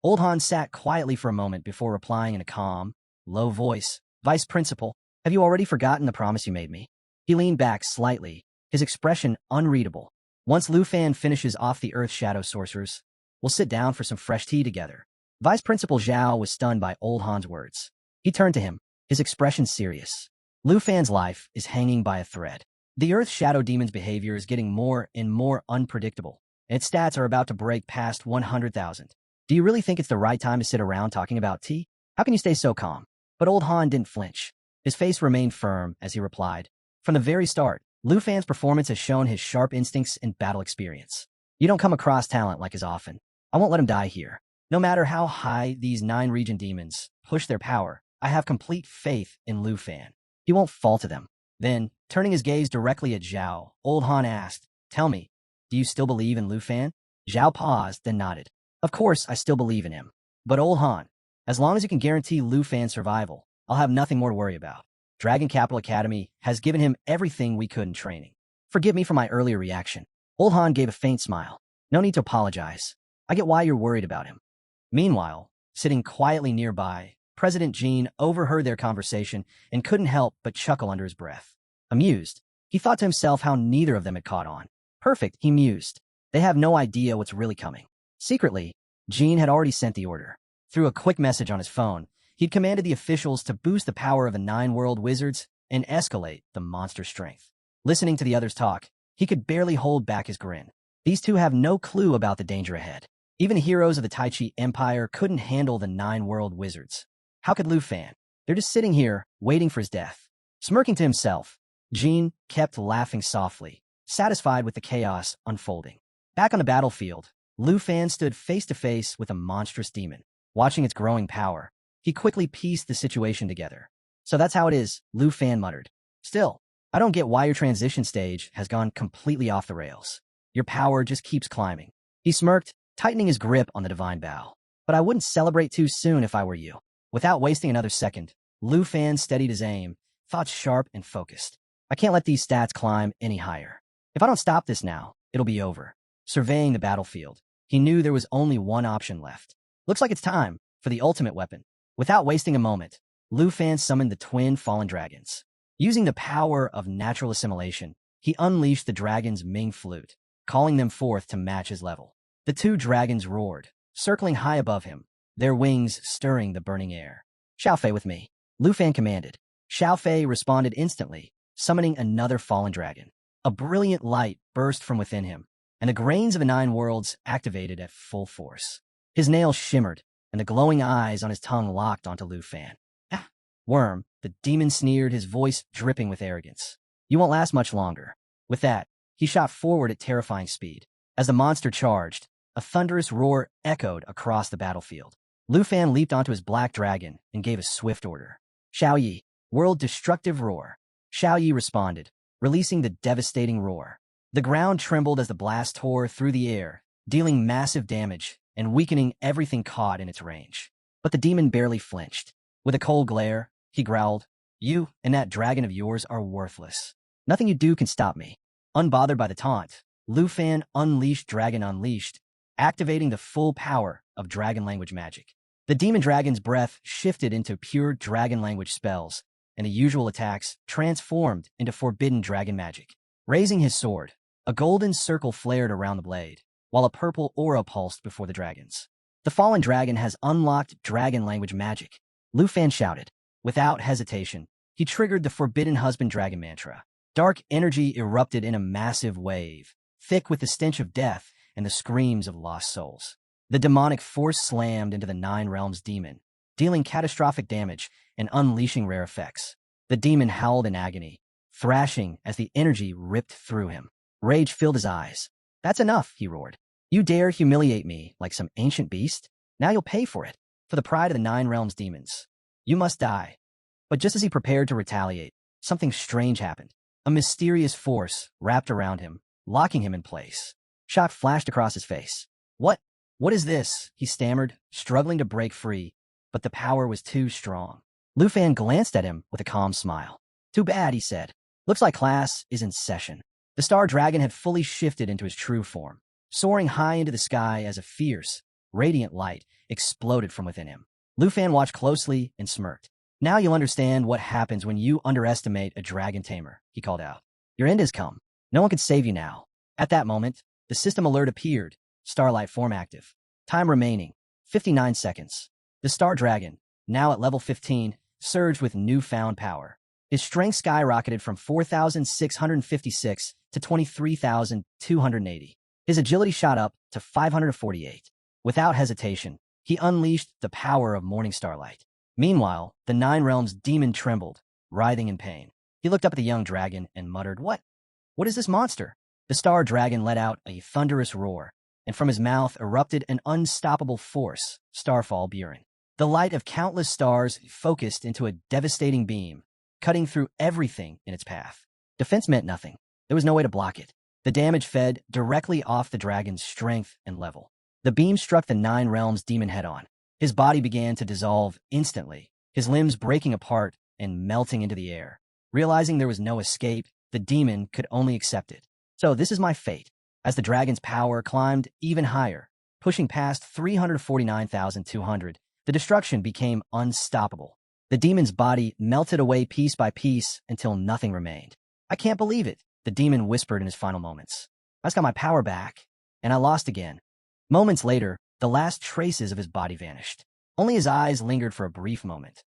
Old Han sat quietly for a moment before replying in a calm, low voice. Vice Principal, have you already forgotten the promise you made me? He leaned back slightly, his expression unreadable. Once Lufan finishes off the Earth Shadow Sorcerers, we'll sit down for some fresh tea together. Vice Principal Xiao was stunned by Old Han's words. He turned to him, his expression serious. Lufan's life is hanging by a thread. The Earth Shadow Demon's behavior is getting more and more unpredictable, and its stats are about to break past 100,000. Do you really think it's the right time to sit around talking about tea? How can you stay so calm? But Old Han didn't flinch. His face remained firm as he replied. From the very start, Lufan's performance has shown his sharp instincts and battle experience. You don't come across talent like as often. I won't let him die here. No matter how high these 9 region demons push their power, I have complete faith in Lufan. He won't fall to them. Then, turning his gaze directly at Zhao, Old Han asked, "Tell me, do you still believe in Lufan?" Zhao paused, then nodded. "Of course, I still believe in him. But Old Han, as long as you can guarantee Lufan's survival, I'll have nothing more to worry about. Dragon Capital Academy has given him everything we could in training. Forgive me for my earlier reaction." Old Han gave a faint smile. "No need to apologize. I get why you're worried about him." Meanwhile, sitting quietly nearby, President Qin overheard their conversation and couldn't help but chuckle under his breath. Amused, he thought to himself how neither of them had caught on. Perfect, he mused. They have no idea what's really coming. Secretly, Qin had already sent the order. Through a quick message on his phone, he'd commanded the officials to boost the power of the 9-world wizards and escalate the monster strength. Listening to the others talk, he could barely hold back his grin. These two have no clue about the danger ahead. Even the heroes of the Tai Chi Empire couldn't handle the 9-world wizards. How could Lufan? They're just sitting here, waiting for his death. Smirking to himself, Qin kept laughing softly, satisfied with the chaos unfolding. Back on the battlefield, Lufan stood face-to-face with a monstrous demon. Watching its growing power, he quickly pieced the situation together. "So that's how it is," Lufan muttered. "Still, I don't get why your transition stage has gone completely off the rails. Your power just keeps climbing." He smirked, tightening his grip on the divine bow. "But I wouldn't celebrate too soon if I were you." Without wasting another second, Lufan steadied his aim, thoughts sharp and focused. "I can't let these stats climb any higher. If I don't stop this now, it'll be over." Surveying the battlefield, he knew there was only one option left. "Looks like it's time for the ultimate weapon." Without wasting a moment, Lufan summoned the twin fallen dragons. Using the power of natural assimilation, he unleashed the dragon's Ming flute, calling them forth to match his level. The 2 dragons roared, circling high above him, their wings stirring the burning air. "Xiao Fei with me," Lufan commanded. Xiao Fei responded instantly, summoning another fallen dragon. A brilliant light burst from within him, and the grains of the 9 worlds activated at full force. His nails shimmered, and the glowing eyes on his tongue locked onto Lufan. "Ah, worm," the demon sneered, his voice dripping with arrogance. "You won't last much longer." With that, he shot forward at terrifying speed. As the monster charged, a thunderous roar echoed across the battlefield. Lufan leaped onto his black dragon and gave a swift order. "Xiao Yi, world destructive roar." Xiao Yi responded, releasing the devastating roar. The ground trembled as the blast tore through the air, dealing massive damage and weakening everything caught in its range. But the demon barely flinched. With a cold glare, he growled, "You and that dragon of yours are worthless. Nothing you do can stop me." Unbothered by the taunt, Lufan unleashed Dragon Unleashed, activating the full power of dragon language magic. The demon dragon's breath shifted into pure dragon language spells, and the usual attacks transformed into forbidden dragon magic. Raising his sword, a golden circle flared around the blade, while a purple aura pulsed before the dragons. "The fallen dragon has unlocked dragon language magic," Lufan shouted. Without hesitation, he triggered the Forbidden Husband dragon mantra. Dark energy erupted in a massive wave, thick with the stench of death and the screams of lost souls. The demonic force slammed into the 9 realms demon, dealing catastrophic damage and unleashing rare effects. The demon howled in agony, thrashing as the energy ripped through him. Rage filled his eyes. "That's enough," he roared. "You dare humiliate me like some ancient beast? Now you'll pay for it. For the pride of the 9 realms demons. You must die." But just as he prepared to retaliate, something strange happened. A mysterious force wrapped around him, locking him in place. Shock flashed across his face. What is this?" he stammered, struggling to break free, but the power was too strong. Lufan glanced at him with a calm smile. "Too bad," he said. "Looks like class is in session." The star dragon had fully shifted into his true form, soaring high into the sky as a fierce, radiant light exploded from within him. Lufan watched closely and smirked. "Now you'll understand what happens when you underestimate a dragon tamer," he called out. "Your end has come. No one can save you now." At that moment, the system alert appeared, Starlight form active. Time remaining, 59 seconds. The star dragon, now at level 15, surged with newfound power. His strength skyrocketed from 4,656 to 23,280. His agility shot up to 548. Without hesitation, he unleashed the power of morning starlight. Meanwhile, the 9 realms demon trembled, writhing in pain. He looked up at the young dragon and muttered, What is this monster?" The star dragon let out a thunderous roar, and from his mouth erupted an unstoppable force, Starfall Buren. The light of countless stars focused into a devastating beam, cutting through everything in its path. Defense meant nothing. There was no way to block it. The damage fed directly off the dragon's strength and level. The beam struck the Nine Realms demon head-on. His body began to dissolve instantly, his limbs breaking apart and melting into the air. Realizing there was no escape, the demon could only accept it. So this is my fate. As the dragon's power climbed even higher, pushing past 349,200, the destruction became unstoppable. The demon's body melted away piece by piece until nothing remained. I can't believe it, the demon whispered in his final moments. I just got my power back, and I lost again. Moments later, the last traces of his body vanished. Only his eyes lingered for a brief moment.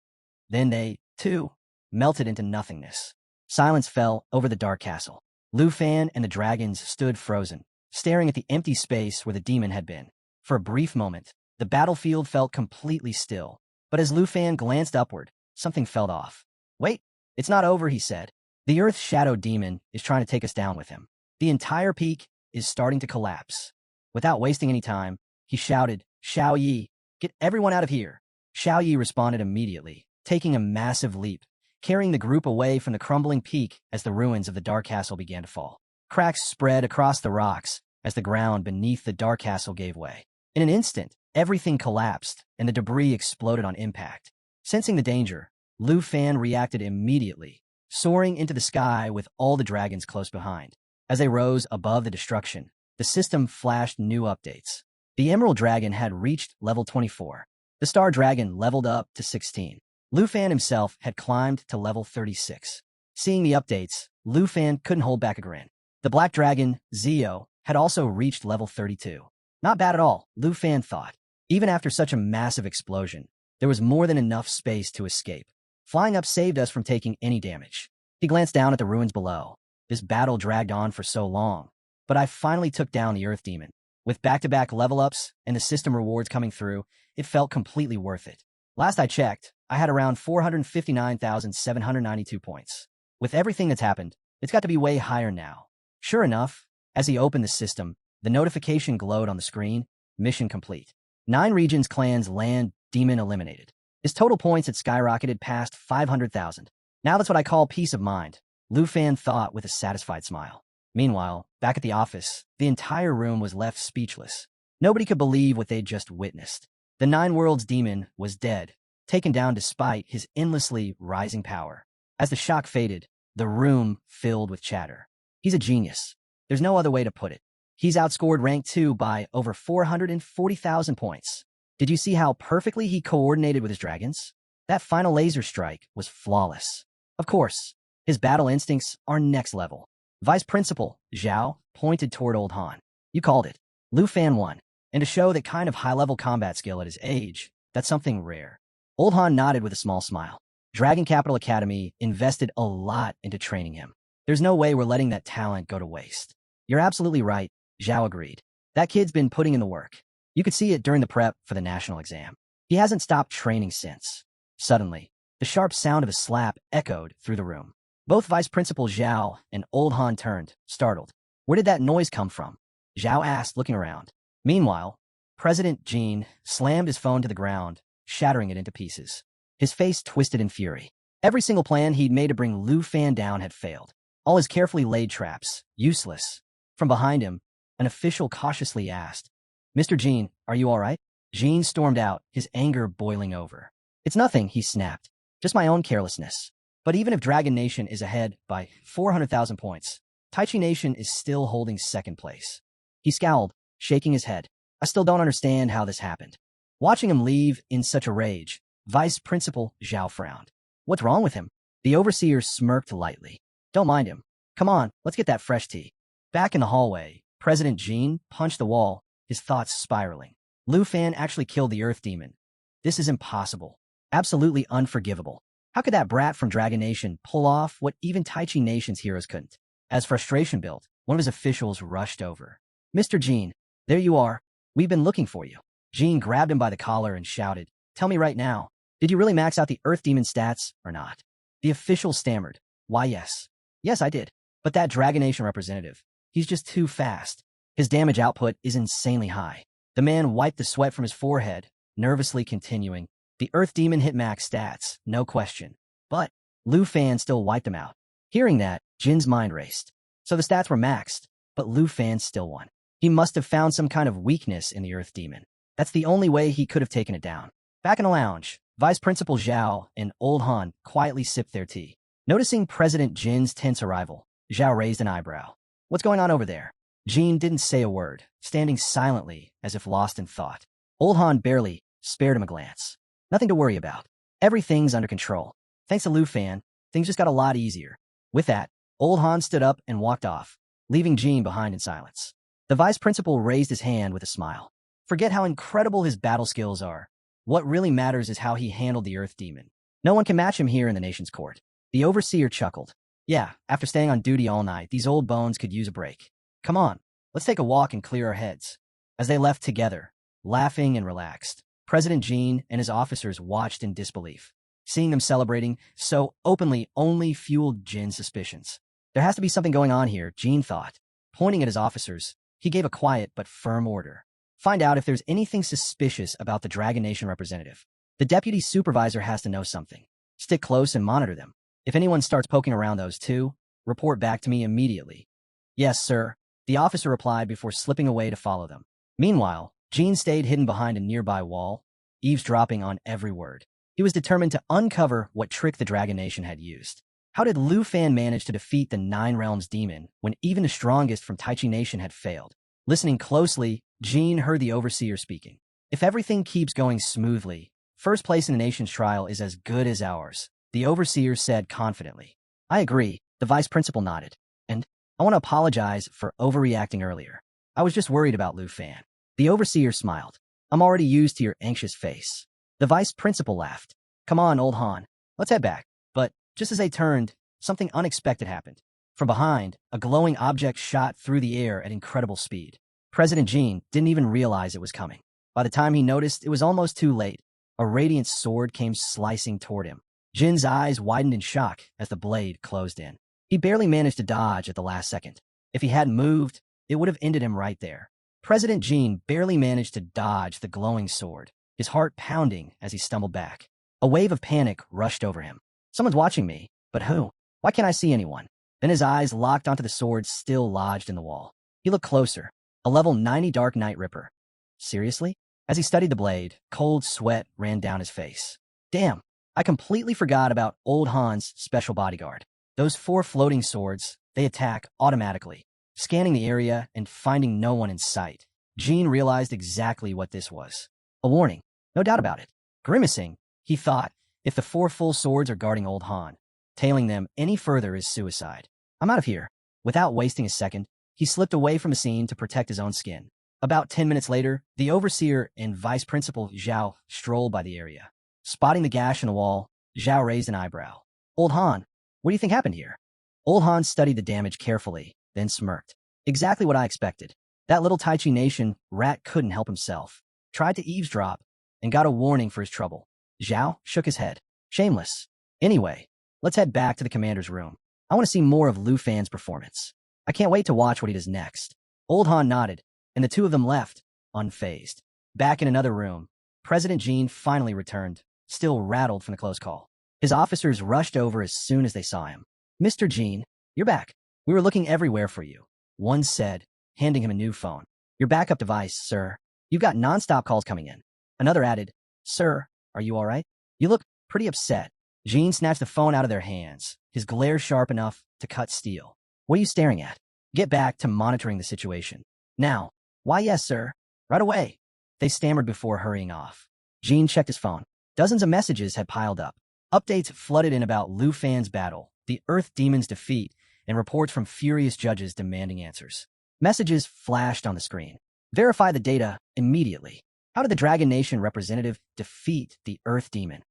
Then they, too, melted into nothingness. Silence fell over the dark castle. Lufan and the dragons stood frozen, staring at the empty space where the demon had been. For a brief moment, the battlefield felt completely still. But as Lufan glanced upward, something felt off. Wait, it's not over, he said. The Earth's shadow demon is trying to take us down with him. The entire peak is starting to collapse. Without wasting any time, he shouted, Xiao Yi, get everyone out of here. Xiao Yi responded immediately, taking a massive leap, carrying the group away from the crumbling peak as the ruins of the dark castle began to fall. Cracks spread across the rocks as the ground beneath the dark castle gave way. In an instant, everything collapsed and the debris exploded on impact. Sensing the danger, Lufan reacted immediately, soaring into the sky with all the dragons close behind. As they rose above the destruction, the system flashed new updates. The Emerald Dragon had reached level 24. The Star Dragon leveled up to 16. Lufan himself had climbed to level 36. Seeing the updates, Lufan couldn't hold back a grin. The Black Dragon, Zio, had also reached level 32. Not bad at all, Lufan thought. Even after such a massive explosion, there was more than enough space to escape. Flying up saved us from taking any damage. He glanced down at the ruins below. This battle dragged on for so long, but I finally took down the Earth Demon. With back-to-back level-ups and the system rewards coming through, it felt completely worth it. Last I checked, I had around 459,792 points. With everything that's happened, it's got to be way higher now. Sure enough, as he opened the system, the notification glowed on the screen, mission complete. 9 regions clans land demon eliminated. His total points had skyrocketed past 500,000. Now that's what I call peace of mind, Lufan thought with a satisfied smile. Meanwhile, back at the office, the entire room was left speechless. Nobody could believe what they'd just witnessed. The Nine Worlds demon was dead, taken down despite his endlessly rising power. As the shock faded, the room filled with chatter. He's a genius. There's no other way to put it. He's outscored rank 2 by over 440,000 points. Did you see how perfectly he coordinated with his dragons? That final laser strike was flawless. Of course, his battle instincts are next level. Vice Principal Xiao pointed toward Old Han. You called it. Lufan won. And to show that kind of high-level combat skill at his age, that's something rare. Old Han nodded with a small smile. Dragon Capital Academy invested a lot into training him. There's no way we're letting that talent go to waste. You're absolutely right, Xiao agreed. That kid's been putting in the work. You could see it during the prep for the national exam. He hasn't stopped training since. Suddenly, the sharp sound of a slap echoed through the room. Both Vice Principal Xiao and Old Han turned, startled. Where did that noise come from? Xiao asked, looking around. Meanwhile, President Qin slammed his phone to the ground, shattering it into pieces. His face twisted in fury. Every single plan he'd made to bring Lufan down had failed. All his carefully laid traps, useless. From behind him, an official cautiously asked, Mr. Qin, are you all right? Qin stormed out, his anger boiling over. It's nothing, he snapped. Just my own carelessness. But even if Dragon Nation is ahead by 400,000 points, Taichi Nation is still holding second place. He scowled, shaking his head. I still don't understand how this happened. Watching him leave in such a rage, Vice Principal Xiao frowned. What's wrong with him? The overseer smirked lightly. Don't mind him. Come on, let's get that fresh tea. Back in the hallway, President Qin punched the wall, his thoughts spiraling. Lufan actually killed the Earth Demon. This is impossible. Absolutely unforgivable. How could that brat from Dragon Nation pull off what even Taichi Nation's heroes couldn't? As frustration built, one of his officials rushed over. Mr. Qin, there you are. We've been looking for you. Qin grabbed him by the collar and shouted, Tell me right now, did you really max out the Earth Demon stats or not? The official stammered. Why, yes. Yes, I did. But that Dragon Nation representative, he's just too fast. His damage output is insanely high. The man wiped the sweat from his forehead, nervously continuing. The Earth Demon hit max stats, no question. But Lufan still wiped him out. Hearing that, Jin's mind raced. So the stats were maxed, but Lufan still won. He must have found some kind of weakness in the Earth Demon. That's the only way he could have taken it down. Back in the lounge, Vice Principal Xiao and Old Han quietly sipped their tea. Noticing President Jin's tense arrival, Xiao raised an eyebrow. What's going on over there? Jin didn't say a word, standing silently as if lost in thought. Old Han barely spared him a glance. Nothing to worry about. Everything's under control. Thanks to Lufan, things just got a lot easier. With that, Old Han stood up and walked off, leaving Jin behind in silence. The Vice Principal raised his hand with a smile. Forget how incredible his battle skills are. What really matters is how he handled the Earth Demon. No one can match him here in the nation's court. The Overseer chuckled. Yeah, after staying on duty all night, these old bones could use a break. Come on, let's take a walk and clear our heads. As they left together, laughing and relaxed, President Jin and his officers watched in disbelief. Seeing them celebrating so openly only fueled Jin's suspicions. There has to be something going on here, Jin thought. Pointing at his officers, he gave a quiet but firm order. Find out if there's anything suspicious about the Dragon Nation representative. The deputy supervisor has to know something. Stick close and monitor them. If anyone starts poking around those two, report back to me immediately. Yes, sir, the officer replied before slipping away to follow them. Meanwhile, Jin stayed hidden behind a nearby wall, eavesdropping on every word. He was determined to uncover what trick the Dragon Nation had used. How did Lufan manage to defeat the Nine Realms demon when even the strongest from Taichi Nation had failed? Listening closely, Jin heard the Overseer speaking. If everything keeps going smoothly, first place in the nation's trial is as good as ours, the Overseer said confidently. I agree, the Vice Principal nodded. And I want to apologize for overreacting earlier. I was just worried about Lufan. The Overseer smiled. I'm already used to your anxious face. The Vice Principal laughed. Come on, Old Han. Let's head back. But just as they turned, something unexpected happened. From behind, a glowing object shot through the air at incredible speed. President Jin didn't even realize it was coming. By the time he noticed, it was almost too late. A radiant sword came slicing toward him. Jin's eyes widened in shock as the blade closed in. He barely managed to dodge at the last second. If he hadn't moved, it would have ended him right there. President Jin barely managed to dodge the glowing sword, his heart pounding as he stumbled back. A wave of panic rushed over him. Someone's watching me, but who? Why can't I see anyone? Then his eyes locked onto the sword still lodged in the wall. He looked closer. A level 90 Dark Knight Ripper. Seriously? As he studied the blade, cold sweat ran down his face. Damn, I completely forgot about Old Han's special bodyguard. Those 4 floating swords, they attack automatically. Scanning the area and finding no one in sight, Jin realized exactly what this was. A warning, no doubt about it. Grimacing, he thought, if the 4 full swords are guarding Old Han, tailing them any further is suicide. I'm out of here. Without wasting a second, he slipped away from the scene to protect his own skin. About 10 minutes later, the Overseer and Vice Principal Xiao strolled by the area. Spotting the gash in the wall, Xiao raised an eyebrow. Old Han, what do you think happened here? Old Han studied the damage carefully, then smirked. Exactly what I expected. That little Taichi Nation rat couldn't help himself. Tried to eavesdrop, and got a warning for his trouble. Xiao shook his head. Shameless. Anyway, let's head back to the commander's room. I want to see more of Lufan's performance. I can't wait to watch what he does next. Old Han nodded, and the two of them left, unfazed. Back in another room, President Jin finally returned, still rattled from the close call. His officers rushed over as soon as they saw him. Mr. Jin, you're back. We were looking everywhere for you, one said, handing him a new phone. Your backup device, sir. You've got nonstop calls coming in. Another added, Sir, are you all right? You look pretty upset. Jin snatched the phone out of their hands, his glare sharp enough to cut steel. What are you staring at? Get back to monitoring the situation. Now. Why, yes, sir. Right away. They stammered before hurrying off. Jin checked his phone. Dozens of messages had piled up. Updates flooded in about Lufan's battle, the Earth Demon's defeat, and reports from furious judges demanding answers. Messages flashed on the screen. Verify the data immediately. How did the Dragon Nation representative defeat the Earth Demon?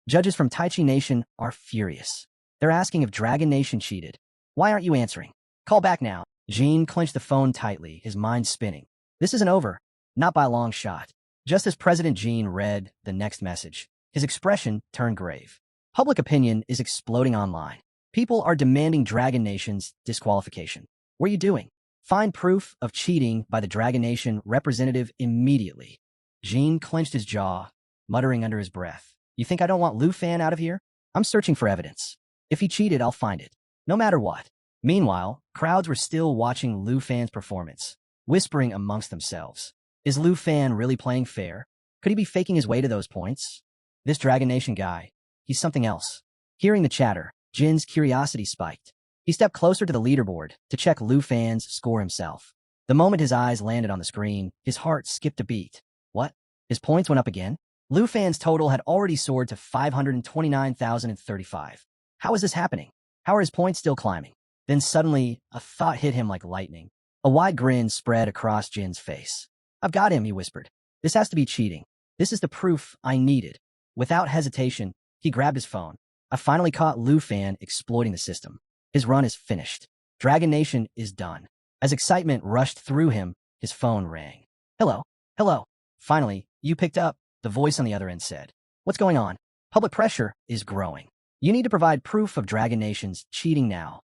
Judges from Taichi Nation are furious. They're asking if Dragon Nation cheated. Why aren't you answering? Call back now. Jin clenched the phone tightly, his mind spinning. This isn't over. Not by a long shot. Just as President Jin read the next message, his expression turned grave. Public opinion is exploding online. People are demanding Dragon Nation's disqualification. What are you doing? Find proof of cheating by the Dragon Nation representative immediately. Jin clenched his jaw, muttering under his breath. You think I don't want Lufan out of here? I'm searching for evidence. If he cheated, I'll find it. No matter what. Meanwhile, crowds were still watching Lufan's performance, whispering amongst themselves. Is Lufan really playing fair? Could he be faking his way to those points? This Dragon Nation guy, he's something else. Hearing the chatter, Jin's curiosity spiked. He stepped closer to the leaderboard to check Lufan's score himself. The moment his eyes landed on the screen, his heart skipped a beat. What? His points went up again? Lufan's total had already soared to 529,035. How is this happening? How are his points still climbing? Then suddenly, a thought hit him like lightning. A wide grin spread across Jin's face. I've got him, he whispered. This has to be cheating. This is the proof I needed. Without hesitation, he grabbed his phone. I finally caught Lufan exploiting the system. His run is finished. Dragon Nation is done. As excitement rushed through him, his phone rang. Hello. Hello. Finally, you picked up, the voice on the other end said. What's going on? Public pressure is growing. You need to provide proof of Dragon Nation's cheating now.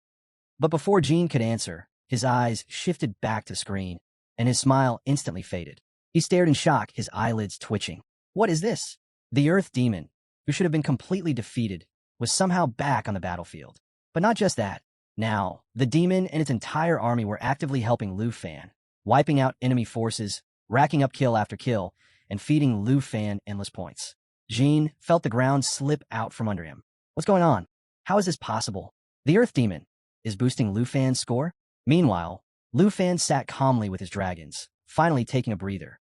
But before Jin could answer, his eyes shifted back to the screen, and his smile instantly faded. He stared in shock, his eyelids twitching. What is this? The Earth Demon, who should have been completely defeated, was somehow back on the battlefield. But not just that. Now, the demon and its entire army were actively helping Lufan, wiping out enemy forces, racking up kill after kill, and feeding Lufan endless points. Jin felt the ground slip out from under him. What's going on? How is this possible? The Earth Demon is boosting Lufan's score? Meanwhile, Lufan sat calmly with his dragons, finally taking a breather.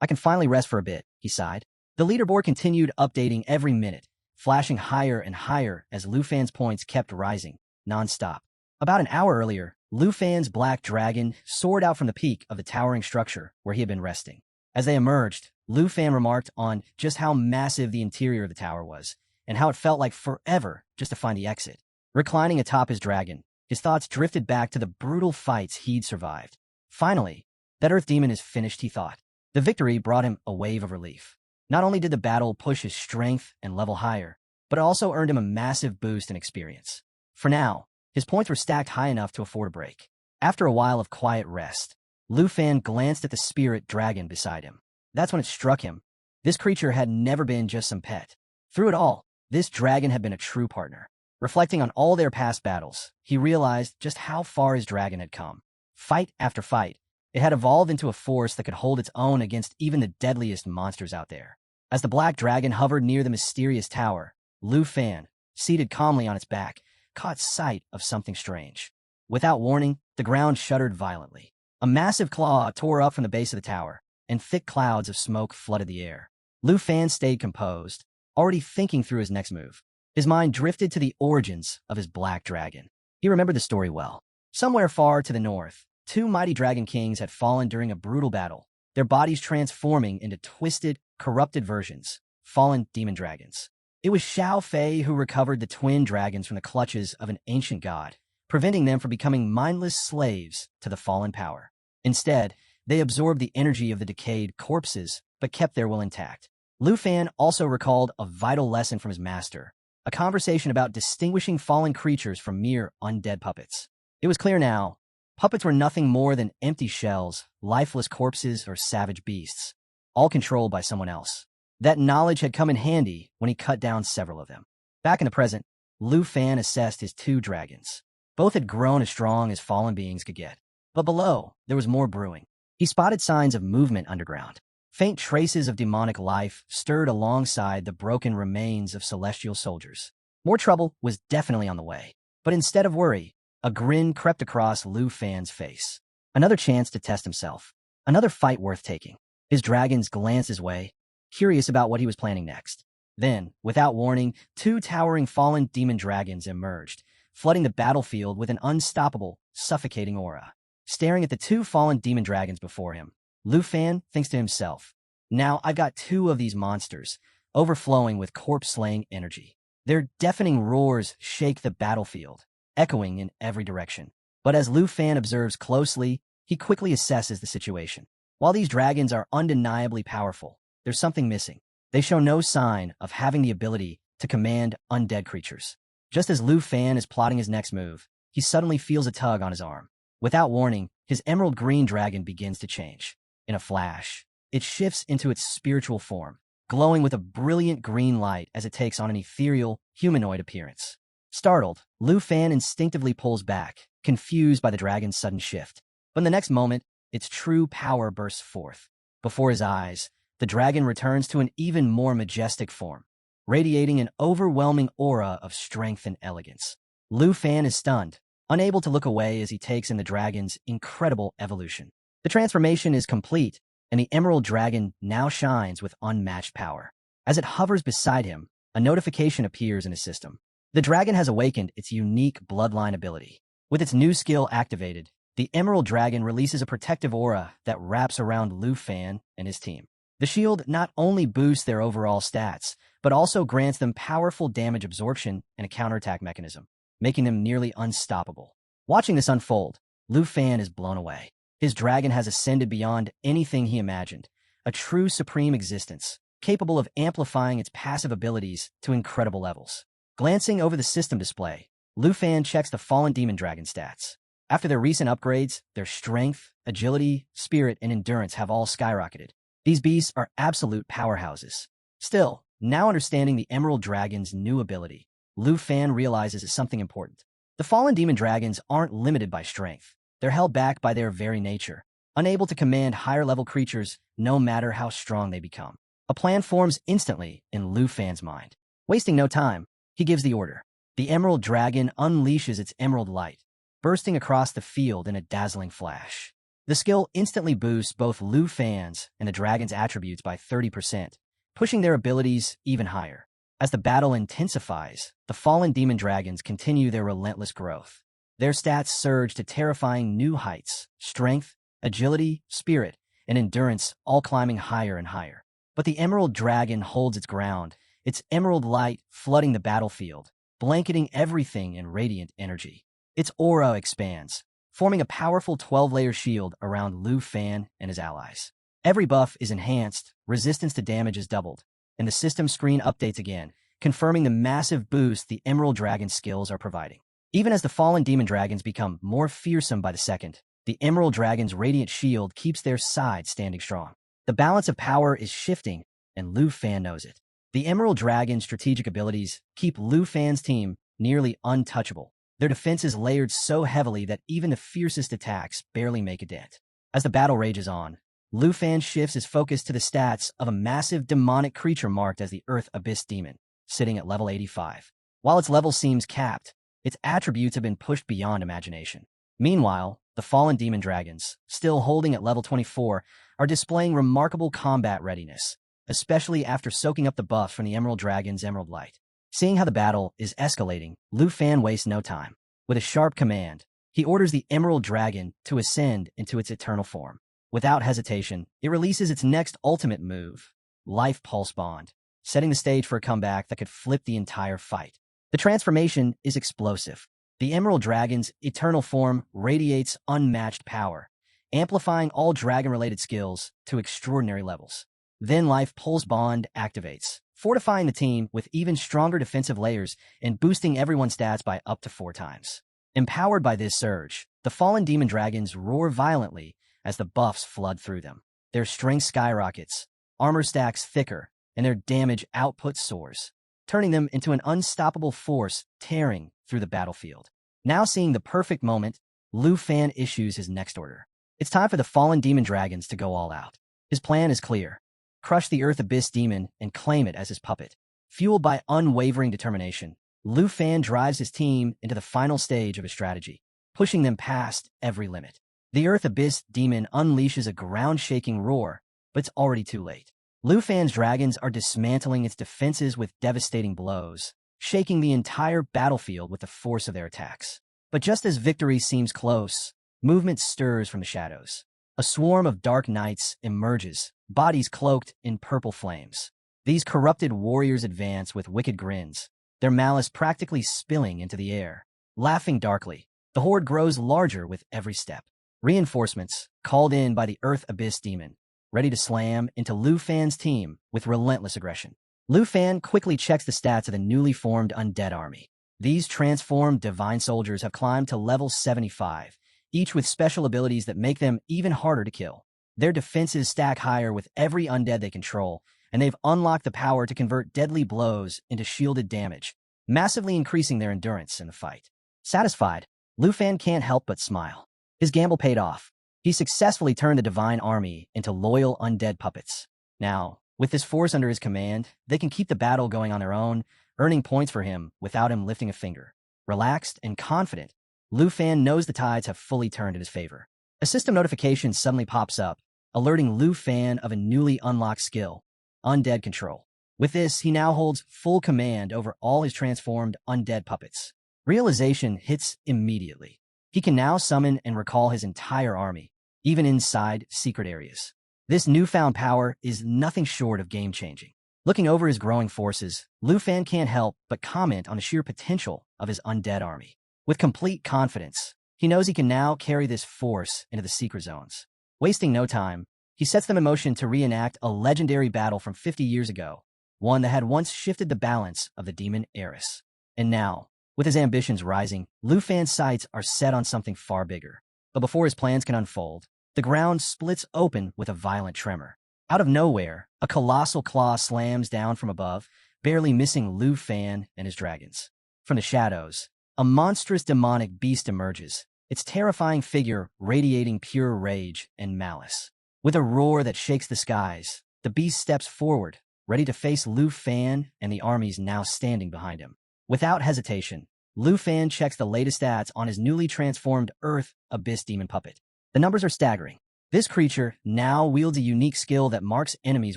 I can finally rest for a bit, he sighed. The leaderboard continued updating every minute, flashing higher and higher as Lufan's points kept rising, non-stop. About an hour earlier, Lufan's black dragon soared out from the peak of the towering structure where he had been resting. As they emerged, Lufan remarked on just how massive the interior of the tower was, and how it felt like forever just to find the exit. Reclining atop his dragon, his thoughts drifted back to the brutal fights he'd survived. Finally, that Earth Demon is finished, he thought. The victory brought him a wave of relief. Not only did the battle push his strength and level higher, but it also earned him a massive boost in experience. For now, his points were stacked high enough to afford a break. After a while of quiet rest, Lufan glanced at the spirit dragon beside him. That's when it struck him. This creature had never been just some pet. Through it all, this dragon had been a true partner. Reflecting on all their past battles, he realized just how far his dragon had come. Fight after fight, it had evolved into a force that could hold its own against even the deadliest monsters out there. As the black dragon hovered near the mysterious tower, Lufan, seated calmly on its back, caught sight of something strange. Without warning, the ground shuddered violently. A massive claw tore up from the base of the tower, and thick clouds of smoke flooded the air. Lufan stayed composed, already thinking through his next move. His mind drifted to the origins of his black dragon. He remembered the story well. Somewhere far to the north, two mighty dragon kings had fallen during a brutal battle, their bodies transforming into twisted, corrupted versions, fallen demon dragons. It was Xiao Fei who recovered the twin dragons from the clutches of an ancient god, preventing them from becoming mindless slaves to the fallen power. Instead, they absorbed the energy of the decayed corpses, but kept their will intact. Lufan also recalled a vital lesson from his master, a conversation about distinguishing fallen creatures from mere undead puppets. It was clear now, puppets were nothing more than empty shells, lifeless corpses, or savage beasts, all controlled by someone else. That knowledge had come in handy when he cut down several of them. Back in the present, Lufan assessed his two dragons. Both had grown as strong as fallen beings could get. But below, there was more brewing. He spotted signs of movement underground. Faint traces of demonic life stirred alongside the broken remains of celestial soldiers. More trouble was definitely on the way. But instead of worry, a grin crept across Lufan's face. Another chance to test himself. Another fight worth taking. His dragons glanced his way, curious about what he was planning next. Then, without warning, two towering fallen demon dragons emerged, flooding the battlefield with an unstoppable, suffocating aura. Staring at the two fallen demon dragons before him, Lufan thinks to himself, now I've got two of these monsters, overflowing with corpse-slaying energy. Their deafening roars shake the battlefield, echoing in every direction. But as Lufan observes closely, he quickly assesses the situation. While these dragons are undeniably powerful, there's something missing. They show no sign of having the ability to command undead creatures. Just as Lufan is plotting his next move, he suddenly feels a tug on his arm. Without warning, his emerald green dragon begins to change. In a flash, it shifts into its spiritual form, glowing with a brilliant green light as it takes on an ethereal, humanoid appearance. Startled, Lufan instinctively pulls back, confused by the dragon's sudden shift. But in the next moment, its true power bursts forth. Before his eyes, the dragon returns to an even more majestic form, radiating an overwhelming aura of strength and elegance. Lufan is stunned, unable to look away as he takes in the dragon's incredible evolution. The transformation is complete, and the emerald dragon now shines with unmatched power. As it hovers beside him, a notification appears in his system. The dragon has awakened its unique bloodline ability. With its new skill activated, the emerald dragon releases a protective aura that wraps around Lufan and his team. The shield not only boosts their overall stats, but also grants them powerful damage absorption and a counterattack mechanism, making them nearly unstoppable. Watching this unfold, Lufan is blown away. His dragon has ascended beyond anything he imagined, a true supreme existence, capable of amplifying its passive abilities to incredible levels. Glancing over the system display, Lufan checks the fallen demon dragon stats. After their recent upgrades, their strength, agility, spirit, and endurance have all skyrocketed. These beasts are absolute powerhouses. Still, now understanding the emerald dragon's new ability, Lufan realizes something important. The fallen demon dragons aren't limited by strength. They're held back by their very nature, unable to command higher-level creatures no matter how strong they become. A plan forms instantly in Lufan's mind. Wasting no time, he gives the order. The emerald dragon unleashes its emerald light, bursting across the field in a dazzling flash. The skill instantly boosts both Lufan's and the dragon's attributes by 30%, pushing their abilities even higher. As the battle intensifies, the fallen demon dragons continue their relentless growth. Their stats surge to terrifying new heights, strength, agility, spirit, and endurance all climbing higher and higher. But the emerald dragon holds its ground, its emerald light flooding the battlefield, blanketing everything in radiant energy. Its aura expands, forming a powerful 12-layer shield around Lufan and his allies. Every buff is enhanced, resistance to damage is doubled, and the system screen updates again, confirming the massive boost the emerald dragon skills are providing. Even as the fallen demon dragons become more fearsome by the second, the emerald dragon's radiant shield keeps their side standing strong. The balance of power is shifting, and Lufan knows it. The emerald dragon's strategic abilities keep Lufan's team nearly untouchable. Their defense is layered so heavily that even the fiercest attacks barely make a dent. As the battle rages on, Lufan shifts his focus to the stats of a massive demonic creature marked as the Earth Abyss Demon, sitting at level 85. While its level seems capped, its attributes have been pushed beyond imagination. Meanwhile, the fallen demon dragons, still holding at level 24, are displaying remarkable combat readiness, especially after soaking up the buff from the emerald dragon's emerald light. Seeing how the battle is escalating, Lufan wastes no time. With a sharp command, he orders the emerald dragon to ascend into its eternal form. Without hesitation, it releases its next ultimate move, Life Pulse Bond, setting the stage for a comeback that could flip the entire fight. The transformation is explosive. The emerald dragon's eternal form radiates unmatched power, amplifying all dragon-related skills to extraordinary levels. Then Life Pulse Bond activates, fortifying the team with even stronger defensive layers and boosting everyone's stats by up to 4 times. Empowered by this surge, the fallen demon dragons roar violently as the buffs flood through them. Their strength skyrockets, armor stacks thicker, and their damage output soars, turning them into an unstoppable force tearing through the battlefield. Now seeing the perfect moment, Lufan issues his next order. It's time for the fallen demon dragons to go all out. His plan is clear. Crush the Earth Abyss Demon and claim it as his puppet. Fueled by unwavering determination, Lufan drives his team into the final stage of his strategy, pushing them past every limit. The Earth Abyss Demon unleashes a ground-shaking roar, but it's already too late. Lufan's dragons are dismantling its defenses with devastating blows, shaking the entire battlefield with the force of their attacks. But just as victory seems close, movement stirs from the shadows. A swarm of dark knights emerges, bodies cloaked in purple flames. These corrupted warriors advance with wicked grins, their malice practically spilling into the air. Laughing darkly, the horde grows larger with every step. Reinforcements, called in by the Earth Abyss Demon, ready to slam into Lufan's team with relentless aggression. Lufan quickly checks the stats of the newly formed undead army. These transformed divine soldiers have climbed to level 75, each with special abilities that make them even harder to kill. Their defenses stack higher with every undead they control, and they've unlocked the power to convert deadly blows into shielded damage, massively increasing their endurance in the fight. Satisfied, Lufan can't help but smile. His gamble paid off. He successfully turned the divine army into loyal undead puppets. Now, with this force under his command, they can keep the battle going on their own, earning points for him without him lifting a finger. Relaxed and confident, Lufan knows the tides have fully turned in his favor. A system notification suddenly pops up, alerting Lufan of a newly unlocked skill, Undead Control. With this, he now holds full command over all his transformed undead puppets. Realization hits immediately. He can now summon and recall his entire army, even inside secret areas. This newfound power is nothing short of game-changing. Looking over his growing forces, Lufan can't help but comment on the sheer potential of his undead army. With complete confidence, he knows he can now carry this force into the secret zones. Wasting no time, he sets them in motion to reenact a legendary battle from 50 years ago, one that had once shifted the balance of the demon Eris. And now, with his ambitions rising, Lufan's sights are set on something far bigger. But before his plans can unfold, the ground splits open with a violent tremor. Out of nowhere, a colossal claw slams down from above, barely missing Lufan and his dragons. From the shadows, a monstrous demonic beast emerges, its terrifying figure radiating pure rage and malice. With a roar that shakes the skies, the beast steps forward, ready to face Lufan and the armies now standing behind him. Without hesitation, Lufan checks the latest stats on his newly transformed Earth Abyss Demon puppet. The numbers are staggering. This creature now wields a unique skill that marks enemies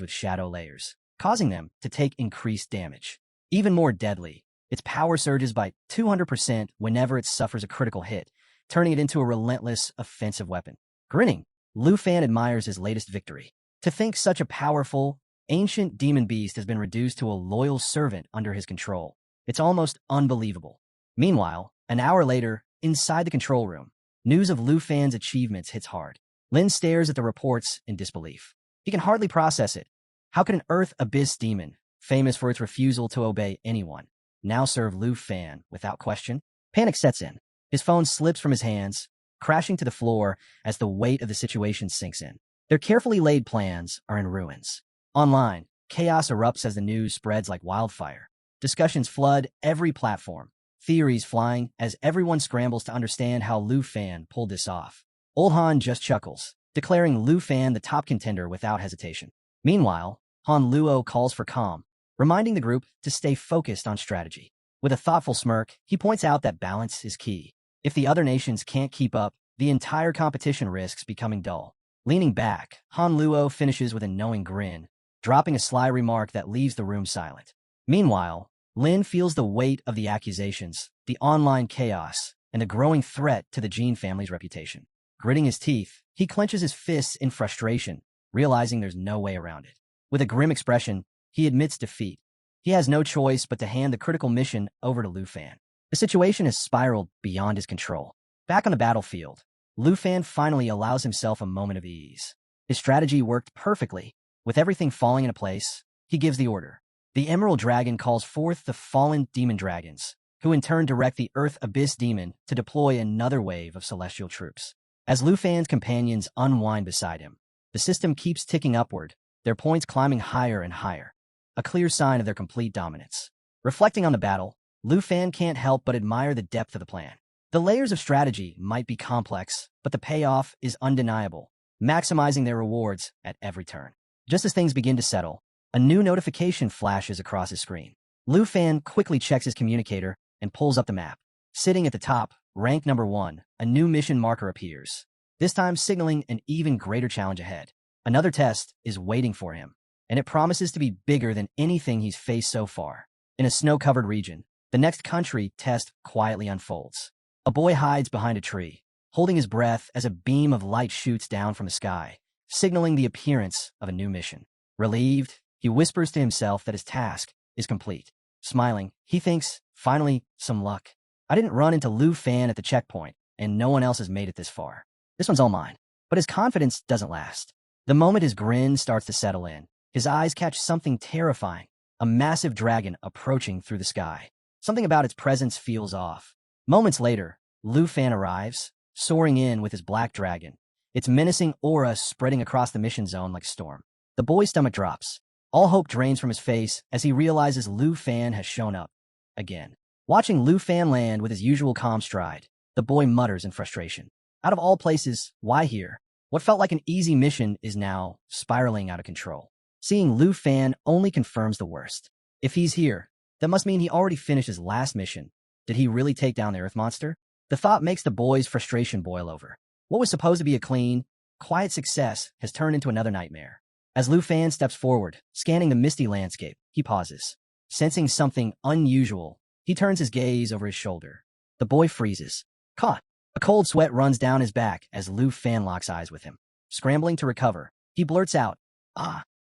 with shadow layers, causing them to take increased damage. Even more deadly, its power surges by 200% whenever it suffers a critical hit, turning it into a relentless offensive weapon. Grinning, Lufan admires his latest victory. To think such a powerful, ancient demon beast has been reduced to a loyal servant under his control. It's almost unbelievable. Meanwhile, an hour later, inside the control room, news of Lufan's achievements hits hard. Lin stares at the reports in disbelief. He can hardly process it. How could an Earth Abyss demon, famous for its refusal to obey anyone, now serve Lufan without question? Panic sets in. His phone slips from his hands, crashing to the floor as the weight of the situation sinks in. Their carefully laid plans are in ruins. Online, chaos erupts as the news spreads like wildfire. Discussions flood every platform, theories flying as everyone scrambles to understand how Lufan pulled this off. Old Han just chuckles, declaring Lufan the top contender without hesitation. Meanwhile, Han Luo calls for calm, reminding the group to stay focused on strategy. With a thoughtful smirk, he points out that balance is key. If the other nations can't keep up, the entire competition risks becoming dull. Leaning back, Han Luo finishes with a knowing grin, dropping a sly remark that leaves the room silent. Meanwhile, Lin feels the weight of the accusations, the online chaos, and the growing threat to the Qin family's reputation. Gritting his teeth, he clenches his fists in frustration, realizing there's no way around it. With a grim expression, he admits defeat. He has no choice but to hand the critical mission over to Lufan. The situation has spiraled beyond his control. Back on the battlefield, Lufan finally allows himself a moment of ease. His strategy worked perfectly. With everything falling into place, he gives the order. The Emerald Dragon calls forth the fallen demon dragons, who in turn direct the Earth Abyss Demon to deploy another wave of celestial troops. As Lufan's companions unwind beside him, the system keeps ticking upward, their points climbing higher and higher, a clear sign of their complete dominance. Reflecting on the battle, Lufan can't help but admire the depth of the plan. The layers of strategy might be complex, but the payoff is undeniable, maximizing their rewards at every turn. Just as things begin to settle, a new notification flashes across his screen. Lufan quickly checks his communicator and pulls up the map. Sitting at the top, rank number 1, a new mission marker appears, this time signaling an even greater challenge ahead. Another test is waiting for him, and it promises to be bigger than anything he's faced so far. In a snow-covered region, the next country test quietly unfolds. A boy hides behind a tree, holding his breath as a beam of light shoots down from the sky, signaling the appearance of a new mission. Relieved, he whispers to himself that his task is complete. Smiling, he thinks, finally, some luck. I didn't run into Lufan at the checkpoint, and no one else has made it this far. This one's all mine. But his confidence doesn't last. The moment his grin starts to settle in, his eyes catch something terrifying, a massive dragon approaching through the sky. Something about its presence feels off. Moments later, Lufan arrives, soaring in with his black dragon, its menacing aura spreading across the mission zone like a storm. The boy's stomach drops. All hope drains from his face as he realizes Lufan has shown up again. Watching Lufan land with his usual calm stride, the boy mutters in frustration. Out of all places, why here? What felt like an easy mission is now spiraling out of control. Seeing Lufan only confirms the worst. If he's here, that must mean he already finished his last mission. Did he really take down the Earth monster? The thought makes the boy's frustration boil over. What was supposed to be a clean, quiet success has turned into another nightmare. As Lufan steps forward, scanning the misty landscape, he pauses. Sensing something unusual, he turns his gaze over his shoulder. The boy freezes. Caught. A cold sweat runs down his back as Lufan locks eyes with him. Scrambling to recover, he blurts out,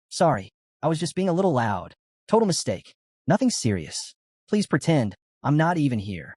sorry, I was just being a little loud. Total mistake. Nothing serious. Please pretend I'm not even here.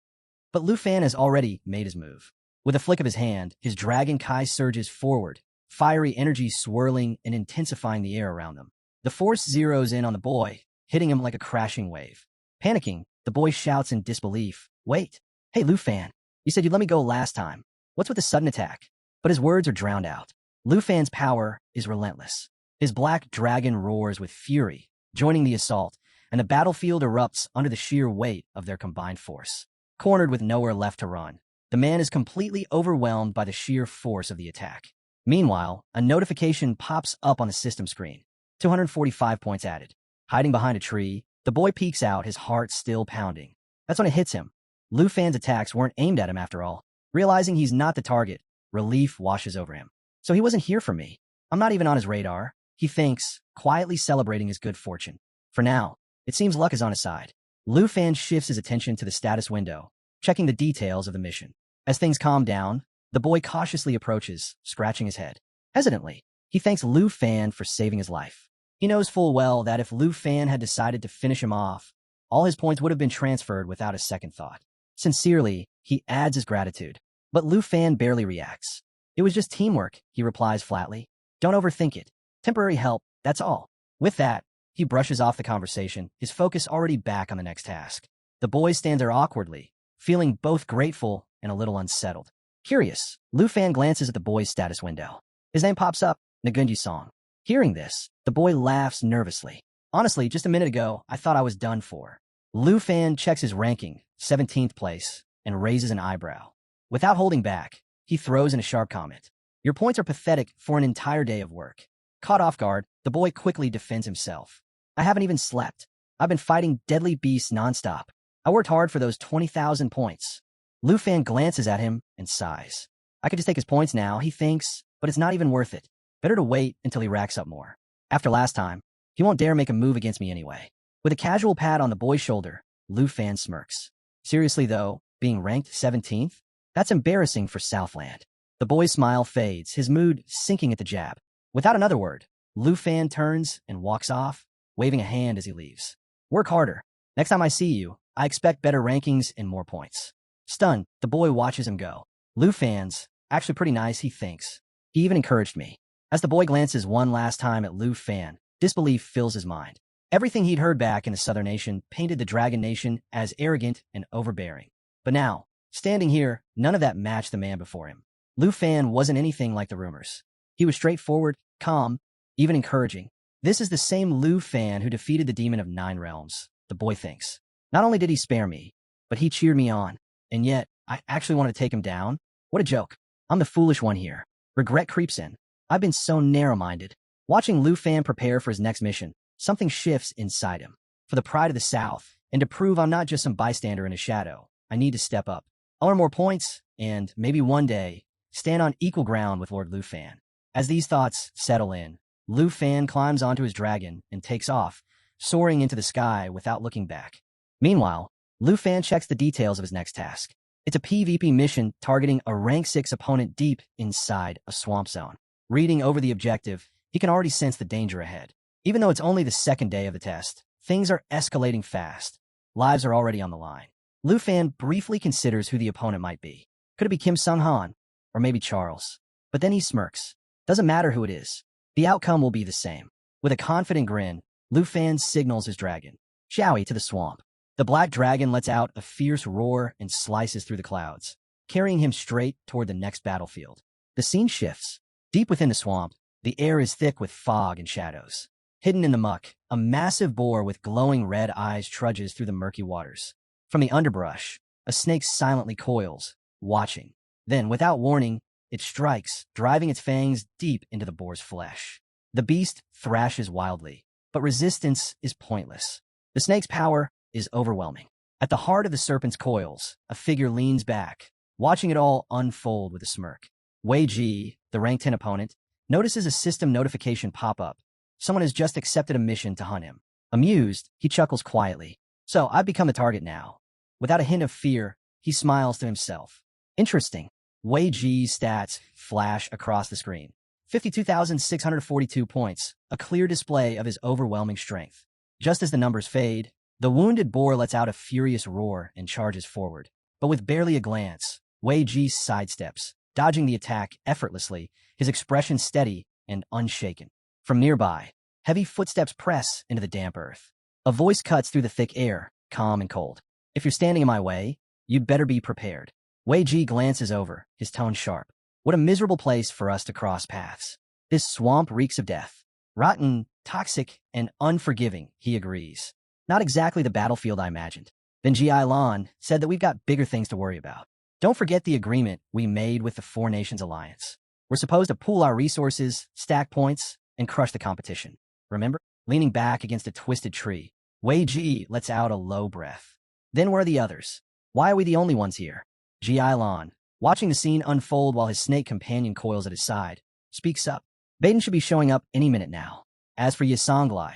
But Lufan has already made his move. With a flick of his hand, his Dragon Kai surges forward, fiery energy swirling and intensifying the air around them. The force zeroes in on the boy, hitting him like a crashing wave. Panicking, the boy shouts in disbelief, "Wait! Hey, Lufan! You said you'd let me go last time. What's with the sudden attack?" But his words are drowned out. Lufan's power is relentless. His black dragon roars with fury, joining the assault, and the battlefield erupts under the sheer weight of their combined force. Cornered with nowhere left to run, the man is completely overwhelmed by the sheer force of the attack. Meanwhile, a notification pops up on the system screen. 245 points added. Hiding behind a tree, the boy peeks out, his heart still pounding. That's when it hits him. Lufan's attacks weren't aimed at him after all. Realizing he's not the target, relief washes over him. So he wasn't here for me. I'm not even on his radar, he thinks, quietly celebrating his good fortune. For now, it seems luck is on his side. Lufan shifts his attention to the status window, checking the details of the mission. As things calm down, the boy cautiously approaches, scratching his head. Hesitantly, he thanks Lufan for saving his life. He knows full well that if Lufan had decided to finish him off, all his points would have been transferred without a second thought. Sincerely, he adds his gratitude. But Lufan barely reacts. It was just teamwork, he replies flatly. Don't overthink it. Temporary help, that's all. With that, he brushes off the conversation, his focus already back on the next task. The boy stands there awkwardly, feeling both grateful and a little unsettled. Curious, Lufan glances at the boy's status window. His name pops up, Nagunji Song. Hearing this, the boy laughs nervously. Honestly, just a minute ago, I thought I was done for. Lufan checks his ranking, 17th place, and raises an eyebrow. Without holding back, he throws in a sharp comment. Your points are pathetic for an entire day of work. Caught off guard, the boy quickly defends himself. I haven't even slept. I've been fighting deadly beasts nonstop. I worked hard for those 20,000 points. Lufan glances at him and sighs. I could just take his points now, he thinks, but it's not even worth it. Better to wait until he racks up more. After last time, he won't dare make a move against me anyway. With a casual pat on the boy's shoulder, Lufan smirks. Seriously though, being ranked 17th? That's embarrassing for Southland. The boy's smile fades, his mood sinking at the jab. Without another word, Lufan turns and walks off, waving a hand as he leaves. Work harder. Next time I see you, I expect better rankings and more points. Stunned, the boy watches him go. Lufan's actually pretty nice, he thinks. He even encouraged me. As the boy glances one last time at Lufan, disbelief fills his mind. Everything he'd heard back in the Southern Nation painted the Dragon Nation as arrogant and overbearing. But now, standing here, none of that matched the man before him. Lufan wasn't anything like the rumors. He was straightforward, calm, even encouraging. This is the same Lufan who defeated the Demon of Nine Realms, the boy thinks. Not only did he spare me, but he cheered me on. And yet, I actually want to take him down? What a joke. I'm the foolish one here. Regret creeps in. I've been so narrow-minded. Watching Lufan prepare for his next mission, something shifts inside him. For the pride of the South, and to prove I'm not just some bystander in a shadow, I need to step up. I'll earn more points, and maybe one day, stand on equal ground with Lord Lufan. As these thoughts settle in, Lufan climbs onto his dragon and takes off, soaring into the sky without looking back. Meanwhile, Lufan checks the details of his next task. It's a PvP mission targeting a rank 6 opponent deep inside a swamp zone. Reading over the objective, he can already sense the danger ahead. Even though it's only the second day of the test, things are escalating fast. Lives are already on the line. Lufan briefly considers who the opponent might be. Could it be Kim Sung-han? Or maybe Charles? But then he smirks. Doesn't matter who it is. The outcome will be the same. With a confident grin, Lufan signals his dragon, Shiao, to the swamp. The black dragon lets out a fierce roar and slices through the clouds. carrying him straight toward the next battlefield. The scene shifts. Deep within the swamp, the air is thick with fog and shadows. Hidden in the muck, a massive boar with glowing red eyes trudges through the murky waters. From the underbrush, a snake silently coils, watching. Then, without warning, it strikes, driving its fangs deep into the boar's flesh. The beast thrashes wildly, but resistance is pointless. The snake's power is overwhelming. At the heart of the serpent's coils, a figure leans back, watching it all unfold with a smirk. Wei Ji, the rank 10 opponent, notices a system notification pop up. Someone has just accepted a mission to hunt him. Amused, he chuckles quietly. So, I've become the target now. Without a hint of fear, he smiles to himself. Interesting. Wei Ji's stats flash across the screen. 52,642 points, a clear display of his overwhelming strength. Just as the numbers fade, the wounded boar lets out a furious roar and charges forward. But with barely a glance, Wei Ji sidesteps, dodging the attack effortlessly, his expression steady and unshaken. From nearby, heavy footsteps press into the damp earth. A voice cuts through the thick air, calm and cold. If you're standing in my way, you'd better be prepared. Wei Ji glances over, his tone sharp. What a miserable place for us to cross paths. This swamp reeks of death. Rotten, toxic, and unforgiving, he agrees. Not exactly the battlefield I imagined. Then Ji Lan said that we've got bigger things to worry about. Don't forget the agreement we made with the Four Nations Alliance. We're supposed to pool our resources, stack points, and crush the competition. Remember? Leaning back against a twisted tree, Wei Ji lets out a low breath. Then where are the others? Why are we the only ones here? Ji Lan, watching the scene unfold while his snake companion coils at his side, speaks up. Baden should be showing up any minute now. As for Yisanglai,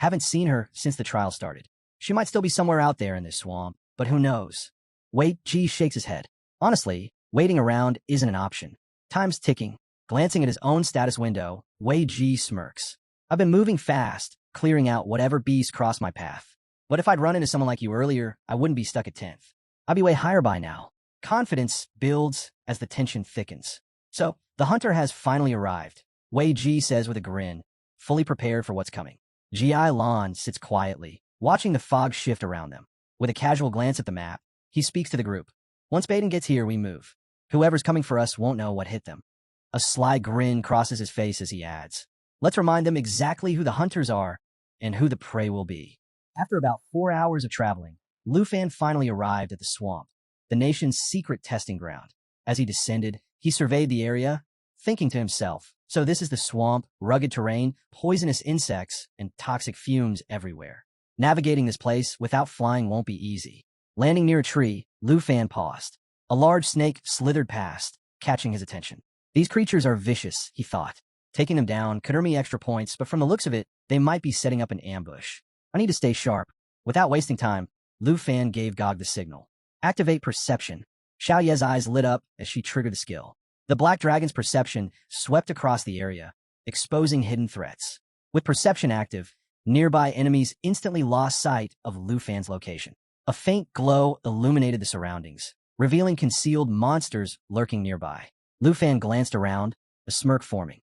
haven't seen her since the trial started. She might still be somewhere out there in this swamp, but who knows? Wei Ji shakes his head. Honestly, waiting around isn't an option. Time's ticking. Glancing at his own status window, Wei Ji smirks. I've been moving fast, clearing out whatever beasts cross my path. But if I'd run into someone like you earlier, I wouldn't be stuck at 10th. I'd be way higher by now. Confidence builds as the tension thickens. So, the hunter has finally arrived, Wei Ji says with a grin, fully prepared for what's coming. Ji Lan sits quietly, watching the fog shift around them. With a casual glance at the map, he speaks to the group. Once Baden gets here, we move. Whoever's coming for us won't know what hit them. A sly grin crosses his face as he adds, let's remind them exactly who the hunters are and who the prey will be. After about 4 hours of traveling, Lufan finally arrived at the swamp, the nation's secret testing ground. As he descended, he surveyed the area, thinking to himself, so this is the swamp, rugged terrain, poisonous insects, and toxic fumes everywhere. Navigating this place without flying won't be easy. Landing near a tree, Lufan paused. A large snake slithered past, catching his attention. These creatures are vicious, he thought. Taking them down could earn me extra points, but from the looks of it, they might be setting up an ambush. I need to stay sharp. Without wasting time, Lufan gave Gog the signal. Activate Perception. Xiao Ye's eyes lit up as she triggered the skill. The Black Dragon's perception swept across the area, exposing hidden threats. With Perception active, nearby enemies instantly lost sight of Lufan's location. A faint glow illuminated the surroundings, revealing concealed monsters lurking nearby. Lufan glanced around, a smirk forming.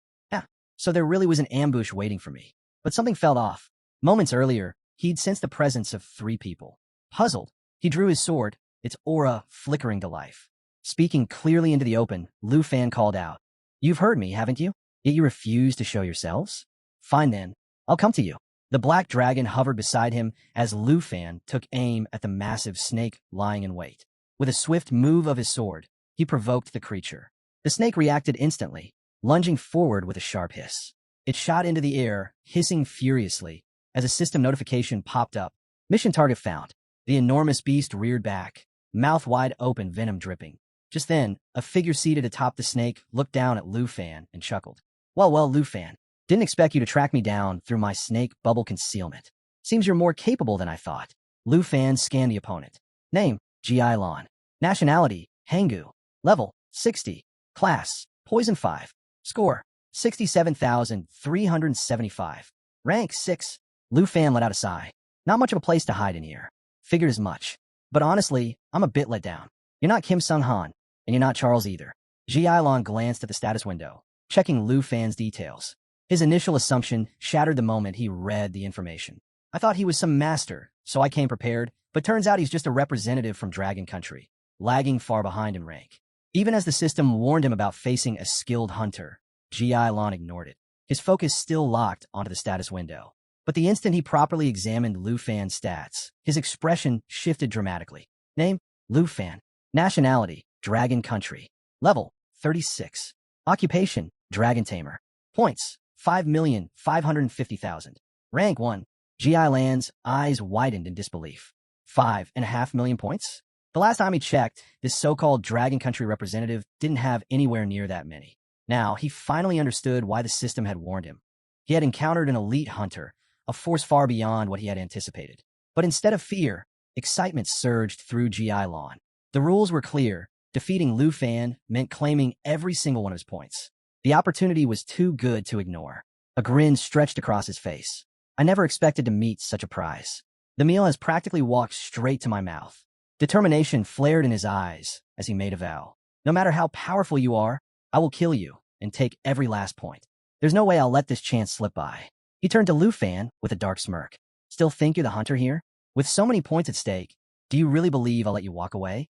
So there really was an ambush waiting for me. But something felt off. Moments earlier, he'd sensed the presence of 3 people. Puzzled, he drew his sword, its aura flickering to life. Speaking clearly into the open, Lufan called out, You've heard me, haven't you? Yet you refuse to show yourselves? Fine then, I'll come to you. The black dragon hovered beside him as Lufan took aim at the massive snake lying in wait. With a swift move of his sword, he provoked the creature. The snake reacted instantly, lunging forward with a sharp hiss. It shot into the air, hissing furiously, as a system notification popped up. Mission target found. The enormous beast reared back, mouth wide open, venom dripping. Just then, a figure seated atop the snake looked down at Lufan and chuckled. Well, Lufan, didn't expect you to track me down through my snake bubble concealment. Seems you're more capable than I thought. Lufan scanned the opponent. Name, Ji Lan. Nationality, Hangu. Level, 60. Class, Poison 5. Score, 67,375. Rank, 6. Lufan let out a sigh. Not much of a place to hide in here. Figured as much. But honestly, I'm a bit let down. You're not Kim Sung-han, and you're not Charles either. Ji Lan glanced at the status window, checking Lufan's details. His initial assumption shattered the moment he read the information. I thought he was some master, so I came prepared, but turns out he's just a representative from Dragon Country, lagging far behind in rank. Even as the system warned him about facing a skilled hunter, Ji Lan ignored it. His focus still locked onto the status window. But the instant he properly examined Lufan's stats, his expression shifted dramatically. Name, Lufan. Nationality, Dragon Country. Level, 36. Occupation, Dragon Tamer. Points, 5,550,000. Rank 1. Ji Lan's eyes widened in disbelief. 5.5 million points? The last time he checked, this so-called Dragon Country representative didn't have anywhere near that many. Now, he finally understood why the system had warned him. He had encountered an elite hunter, a force far beyond what he had anticipated. But instead of fear, excitement surged through Ji Lan. The rules were clear. Defeating Lufan meant claiming every single one of his points. The opportunity was too good to ignore. A grin stretched across his face. I never expected to meet such a prize. The meal has practically walked straight to my mouth. Determination flared in his eyes as he made a vow. No matter how powerful you are, I will kill you and take every last point. There's no way I'll let this chance slip by. He turned to Lufan with a dark smirk. Still think you're the hunter here? With so many points at stake, do you really believe I'll let you walk away?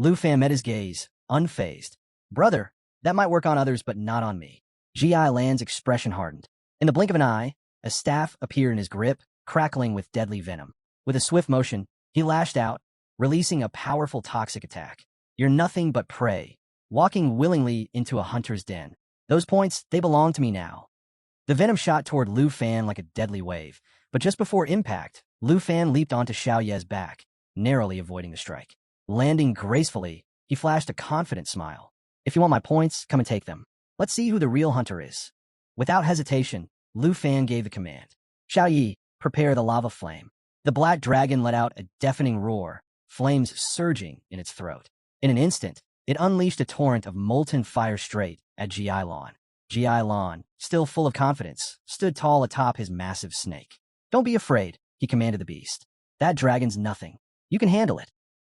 Lufan met his gaze, unfazed. Brother, that might work on others, but not on me. Ji Lan's expression hardened. In the blink of an eye, a staff appeared in his grip, crackling with deadly venom. With a swift motion, he lashed out, releasing a powerful toxic attack. You're nothing but prey, walking willingly into a hunter's den. Those points, they belong to me now. The venom shot toward Lufan like a deadly wave, but just before impact, Lufan leaped onto Xiaoye's back, narrowly avoiding the strike. Landing gracefully, he flashed a confident smile. If you want my points, come and take them. Let's see who the real hunter is. Without hesitation, Lufan gave the command. Xiaoye, prepare the lava flame. The black dragon let out a deafening roar, flames surging in its throat. In an instant, it unleashed a torrent of molten fire straight at Ji Lan. Ji Lan, still full of confidence, stood tall atop his massive snake. Don't be afraid, he commanded the beast. That dragon's nothing. You can handle it.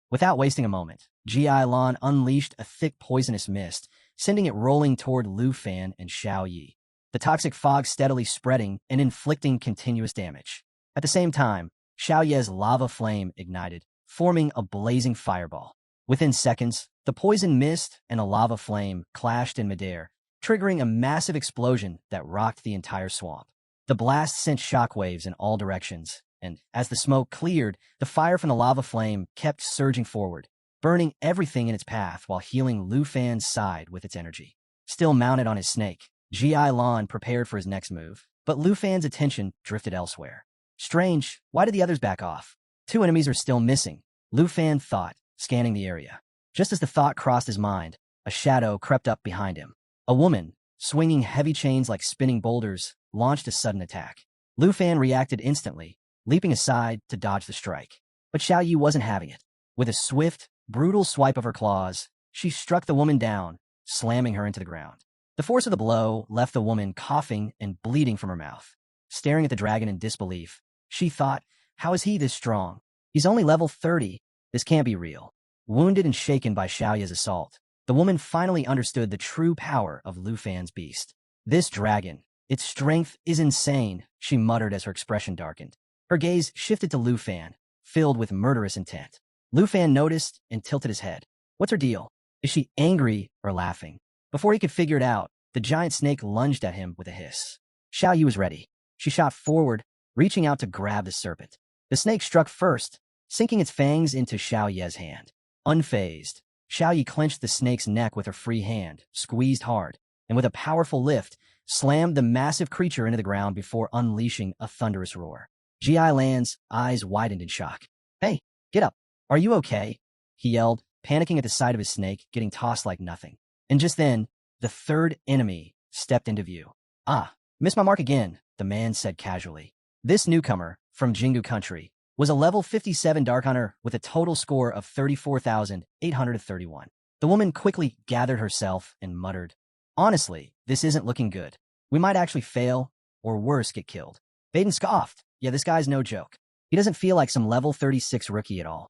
Without wasting a moment, Ji Lan unleashed a thick poisonous mist, sending it rolling toward Lufan and Xiaoye. The toxic fog steadily spreading and inflicting continuous damage. At the same time, Xiaoye's lava flame ignited, forming a blazing fireball. Within seconds, the poison mist and a lava flame clashed in midair, triggering a massive explosion that rocked the entire swamp. The blast sent shockwaves in all directions, and as the smoke cleared, the fire from the lava flame kept surging forward, burning everything in its path while healing Lufan's side with its energy. Still mounted on his snake, Ji Lan prepared for his next move, but Lufan's attention drifted elsewhere. Strange, why did the others back off? 2 enemies are still missing, Lufan thought, scanning the area. Just as the thought crossed his mind, a shadow crept up behind him. A woman, swinging heavy chains like spinning boulders, launched a sudden attack. Lufan reacted instantly, leaping aside to dodge the strike. But Xiaoye wasn't having it. With a swift, brutal swipe of her claws, she struck the woman down, slamming her into the ground. The force of the blow left the woman coughing and bleeding from her mouth. Staring at the dragon in disbelief, she thought, how is he this strong? He's only level 30. This can't be real. Wounded and shaken by Xiaoye's assault, the woman finally understood the true power of Lufan's beast. This dragon, its strength is insane, she muttered as her expression darkened. Her gaze shifted to Lufan, filled with murderous intent. Lufan noticed and tilted his head. What's her deal? Is she angry or laughing? Before he could figure it out, the giant snake lunged at him with a hiss. Xiaoye was ready. She shot forward, reaching out to grab the serpent. The snake struck first, sinking its fangs into Xiaoye's hand. Unfazed, Xiaoye clenched the snake's neck with her free hand, squeezed hard, and with a powerful lift, slammed the massive creature into the ground before unleashing a thunderous roar. Ji Lan's eyes widened in shock. Hey, get up. Are you okay? He yelled, panicking at the sight of his snake getting tossed like nothing. And just then, the third enemy stepped into view. Ah, missed my mark again, the man said casually. This newcomer, from Jingu Country, was a level 57 Dark Hunter with a total score of 34,831. The woman quickly gathered herself and muttered, honestly, this isn't looking good. We might actually fail, or worse, get killed. Baden scoffed. Yeah, this guy's no joke. He doesn't feel like some level 36 rookie at all.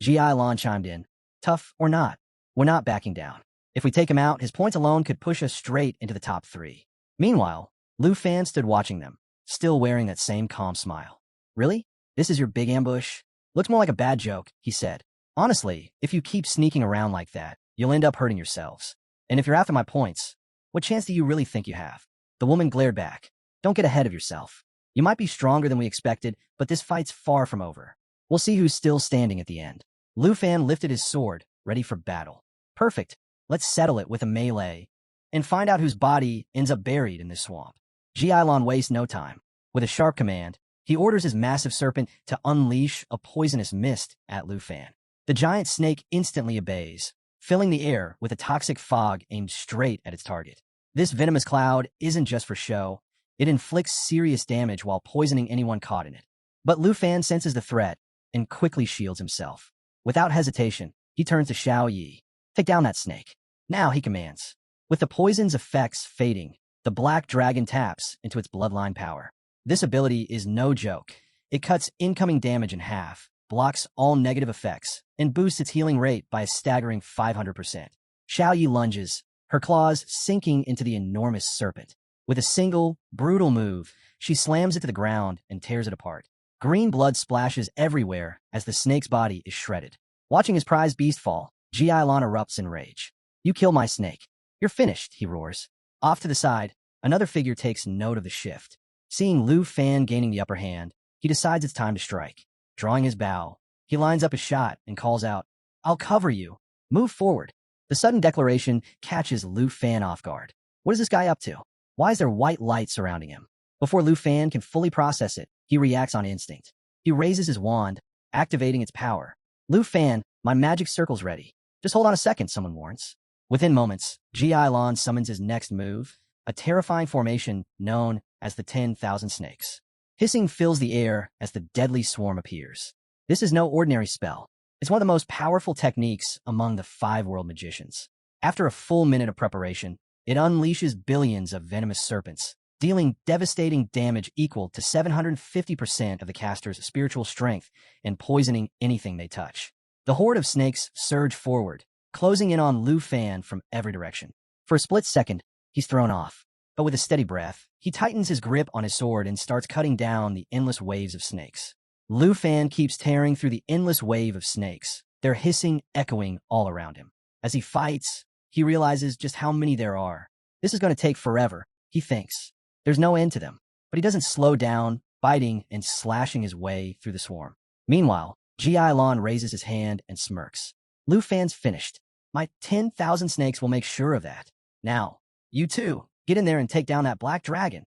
Ji Lan chimed in. Tough or not, we're not backing down. If we take him out, his points alone could push us straight into the top 3. Meanwhile, Lufan stood watching them, still wearing that same calm smile. Really? This is your big ambush? Looks more like a bad joke, he said. Honestly, if you keep sneaking around like that, you'll end up hurting yourselves. And if you're after my points, what chance do you really think you have? The woman glared back. Don't get ahead of yourself. You might be stronger than we expected, but this fight's far from over. We'll see who's still standing at the end. Lufan lifted his sword, ready for battle. Perfect. Let's settle it with a melee and find out whose body ends up buried in this swamp. Jiailon wastes no time. With a sharp command, he orders his massive serpent to unleash a poisonous mist at Lufan. The giant snake instantly obeys, filling the air with a toxic fog aimed straight at its target. This venomous cloud isn't just for show. It inflicts serious damage while poisoning anyone caught in it. But Lufan senses the threat and quickly shields himself. Without hesitation, he turns to Xiao Yi. Take down that snake. Now, he commands. With the poison's effects fading, the black dragon taps into its bloodline power. This ability is no joke. It cuts incoming damage in half, blocks all negative effects, and boosts its healing rate by a staggering 500%. Xiao Yi lunges, her claws sinking into the enormous serpent. With a single, brutal move, she slams it to the ground and tears it apart. Green blood splashes everywhere as the snake's body is shredded. Watching his prized beast fall, Jiailon erupts in rage. You kill my snake. You're finished, he roars. Off to the side, another figure takes note of the shift. Seeing Lufan gaining the upper hand, he decides it's time to strike. Drawing his bow, he lines up a shot and calls out, I'll cover you. Move forward. The sudden declaration catches Lufan off guard. What is this guy up to? Why is there white light surrounding him? Before Lufan can fully process it, he reacts on instinct. He raises his wand, activating its power. Lufan, my magic circle's ready. Just hold on a second, someone warns. Within moments, Jiailon summons his next move, a terrifying formation known as the 10,000 Snakes. Hissing fills the air as the deadly swarm appears. This is no ordinary spell. It's one of the most powerful techniques among the 5 world magicians. After a full minute of preparation, it unleashes billions of venomous serpents, dealing devastating damage equal to 750% of the caster's spiritual strength and poisoning anything they touch. The horde of snakes surge forward, closing in on Lufan from every direction. For a split second, he's thrown off, but with a steady breath, he tightens his grip on his sword and starts cutting down the endless waves of snakes. Lufan keeps tearing through the endless wave of snakes, their hissing echoing all around him. As he fights, he realizes just how many there are. This is going to take forever, he thinks. There's no end to them, but he doesn't slow down, biting and slashing his way through the swarm. Meanwhile, Jiailon raises his hand and smirks. Lufan's finished. My 10,000 snakes will make sure of that. Now, you too, get in there and take down that black dragon.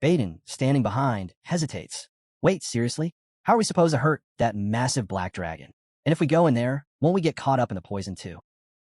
Baden, standing behind, hesitates. Wait, seriously? How are we supposed to hurt that massive black dragon? And if we go in there, won't we get caught up in the poison too?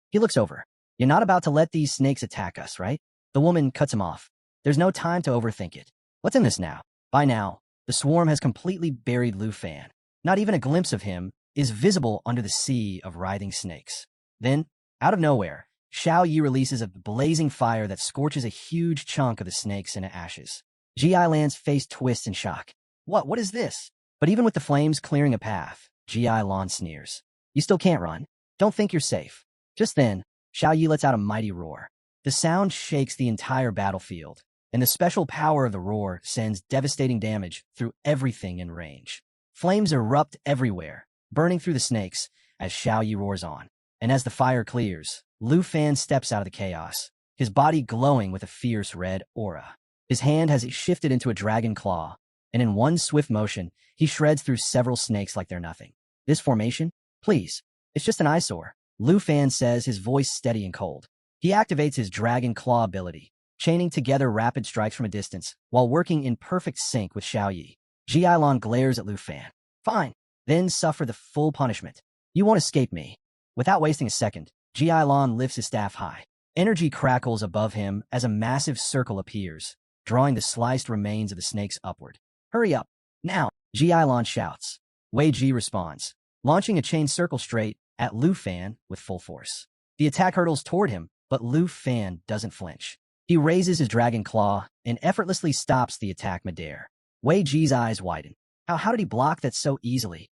He looks over. You're not about to let these snakes attack us, right? The woman cuts him off. There's no time to overthink it. What's in this now? By now, the swarm has completely buried Lufan. Not even a glimpse of him is visible under the sea of writhing snakes. Then, out of nowhere, Xiao Yi releases a blazing fire that scorches a huge chunk of the snakes into ashes. Jiailan's face twists in shock. What is this? But even with the flames clearing a path, Jiailon sneers. You still can't run. Don't think you're safe. Just then, Xiao Yi lets out a mighty roar. The sound shakes the entire battlefield, and the special power of the roar sends devastating damage through everything in range. Flames erupt everywhere, burning through the snakes as Xiao Yi roars on. And as the fire clears, Lufan steps out of the chaos, his body glowing with a fierce red aura. His hand has shifted into a dragon claw, and in one swift motion, he shreds through several snakes like they're nothing. This formation? Please, it's just an eyesore, Lufan says, his voice steady and cold. He activates his dragon claw ability, chaining together rapid strikes from a distance, while working in perfect sync with Xiao Yi. Jiailon glares at Lufan. Fine, then suffer the full punishment. You won't escape me. Without wasting a second, Jiailon lifts his staff high. Energy crackles above him as a massive circle appears, drawing the sliced remains of the snakes upward. Hurry up, now, Jiailon shouts. Wei Ji responds, launching a chain circle straight at Lufan with full force. The attack hurtles toward him, but Lufan doesn't flinch. He raises his dragon claw and effortlessly stops the attack midair. Wei Ji's eyes widen. How did he block that so easily?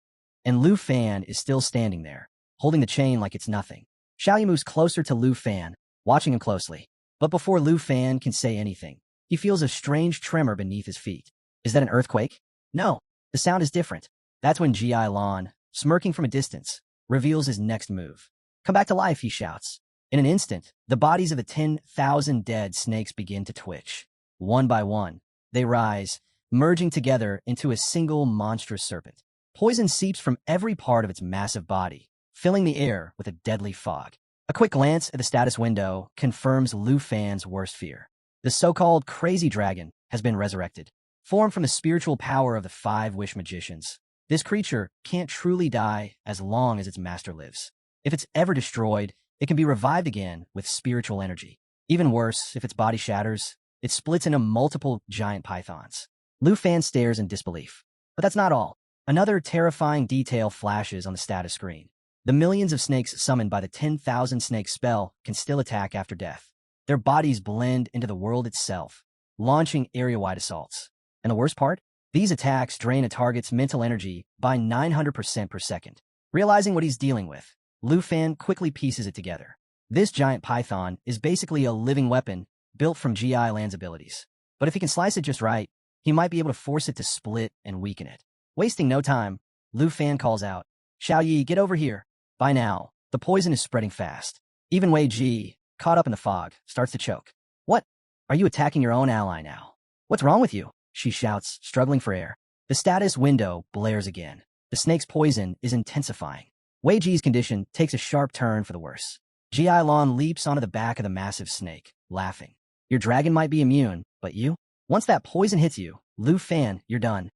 And Lufan is still standing there, holding the chain like it's nothing. Xiao Yi moves closer to Lufan, watching him closely. But before Lufan can say anything, he feels a strange tremor beneath his feet. Is that an earthquake? No, the sound is different. That's when Jiailon, smirking from a distance, reveals his next move. Come back to life, he shouts. In an instant, the bodies of the 10,000 dead snakes begin to twitch. One by one, they rise, merging together into a single monstrous serpent. Poison seeps from every part of its massive body, filling the air with a deadly fog. A quick glance at the status window confirms Lufan's worst fear. The so-called Crazy Dragon has been resurrected. Formed from the spiritual power of the 5 Wish Magicians, this creature can't truly die as long as its master lives. If it's ever destroyed, it can be revived again with spiritual energy. Even worse, if its body shatters, it splits into multiple giant pythons. Lufan stares in disbelief. But that's not all. Another terrifying detail flashes on the status screen. The millions of snakes summoned by the 10,000 snake spell can still attack after death. Their bodies blend into the world itself, launching area-wide assaults. And the worst part? These attacks drain a target's mental energy by 900% per second. Realizing what he's dealing with, Lufan quickly pieces it together. This giant python is basically a living weapon built from GI Land's abilities. But if he can slice it just right, he might be able to force it to split and weaken it. Wasting no time, Lufan calls out, "Xiao Yi, get over here." By now, the poison is spreading fast. Even Wei Ji, caught up in the fog, starts to choke. "What? Are you attacking your own ally now? What's wrong with you?" she shouts, struggling for air. The status window blares again. The snake's poison is intensifying. Wei Ji's condition takes a sharp turn for the worse. Ji Lan leaps onto the back of the massive snake, laughing. "Your dragon might be immune, but you? Once that poison hits you, Lufan, you're done."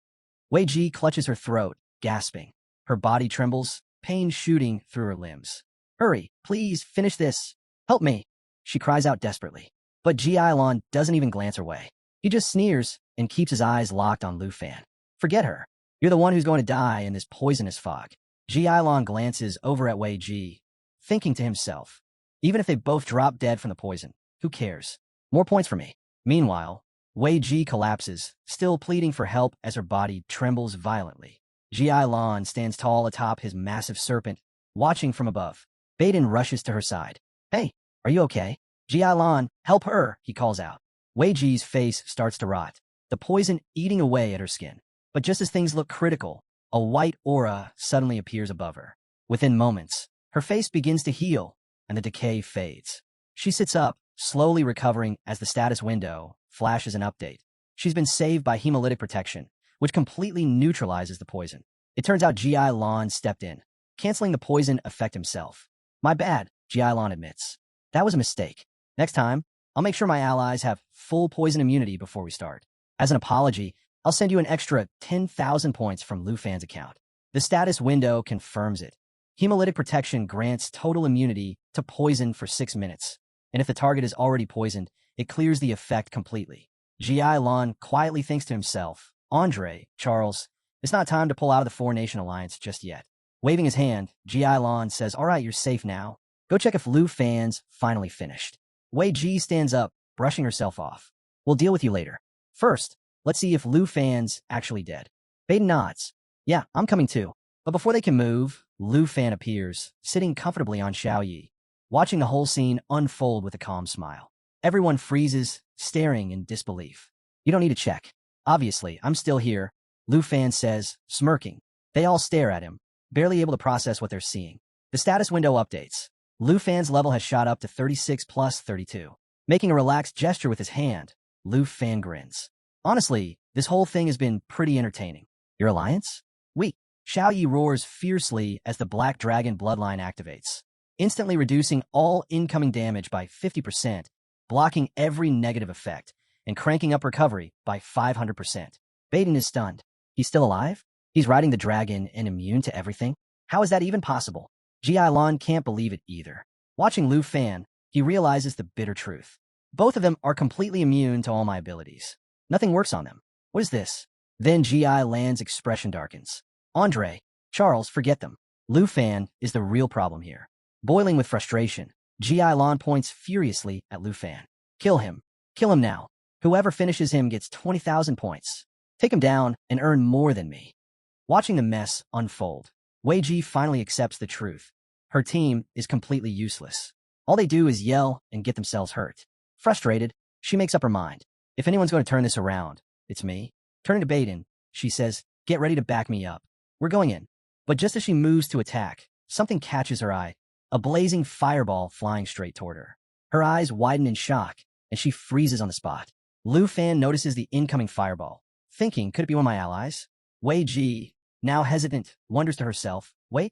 Wei Ji clutches her throat, gasping. Her body trembles, pain shooting through her limbs. "Hurry, please, finish this. Help me," she cries out desperately. But Ji Lan doesn't even glance her way. He just sneers and keeps his eyes locked on Lufan. "Forget her. You're the one who's going to die in this poisonous fog." Ji Lan glances over at Wei Ji, thinking to himself, even if they both drop dead from the poison, who cares? More points for me. Meanwhile, Wei Ji collapses, still pleading for help as her body trembles violently. Ji Lan stands tall atop his massive serpent, watching from above. Baden rushes to her side. "Hey, are you okay?" "Ji Lan, help her," he calls out. Wei Ji's face starts to rot, the poison eating away at her skin. But just as things look critical, a white aura suddenly appears above her. Within moments, her face begins to heal, and the decay fades. She sits up, slowly recovering as the status window flashes an update. She's been saved by hemolytic protection, which completely neutralizes the poison. It turns out Ji Lan stepped in, canceling the poison effect himself. "My bad," Ji Lan admits. "That was a mistake. Next time, I'll make sure my allies have full poison immunity before we start. As an apology, I'll send you an extra 10,000 points from Lufan's account." The status window confirms it. Hemolytic protection grants total immunity to poison for 6 minutes, and if the target is already poisoned, it clears the effect completely. Ji Lan quietly thinks to himself, "Andre, Charles, it's not time to pull out of the 4-Nation Alliance just yet." Waving his hand, Ji Lan says, "All right, you're safe now. Go check if Lufan's finally finished." Wei Ji stands up, brushing herself off. "We'll deal with you later. First, let's see if Lufan's actually dead." Baden nods. "Yeah, I'm coming too." But before they can move, Lufan appears, sitting comfortably on Xiao Yi, watching the whole scene unfold with a calm smile. Everyone freezes, staring in disbelief. "You don't need to check. Obviously, I'm still here," Lufan says, smirking. They all stare at him, barely able to process what they're seeing. The status window updates. Lufan's level has shot up to 36 plus 32. Making a relaxed gesture with his hand, Lufan grins. "Honestly, this whole thing has been pretty entertaining." "Your alliance?" "Weak." Xiao Yi roars fiercely as the Black Dragon bloodline activates, instantly reducing all incoming damage by 50%, blocking every negative effect, and cranking up recovery by 500%. Baden is stunned. He's still alive? He's riding the dragon and immune to everything? How is that even possible? Ji Lan can't believe it either. Watching Lufan, he realizes the bitter truth. Both of them are completely immune to all my abilities. Nothing works on them. What is this? Then Ji Lan's expression darkens. "Andre, Charles, forget them. Lufan is the real problem here." Boiling with frustration, Ji Lan points furiously at Lufan. "Kill him. Kill him now. Whoever finishes him gets 20,000 points. Take him down and earn more than me." Watching the mess unfold, Wei Ji finally accepts the truth. Her team is completely useless. All they do is yell and get themselves hurt. Frustrated, she makes up her mind. If anyone's going to turn this around, it's me. Turning to Baden, she says, "Get ready to back me up. We're going in." But just as she moves to attack, something catches her eye. a blazing fireball flying straight toward her. Her eyes widen in shock, and she freezes on the spot. Lufan notices the incoming fireball, thinking, could it be one of my allies? Wei Ji, now hesitant, wonders to herself, wait,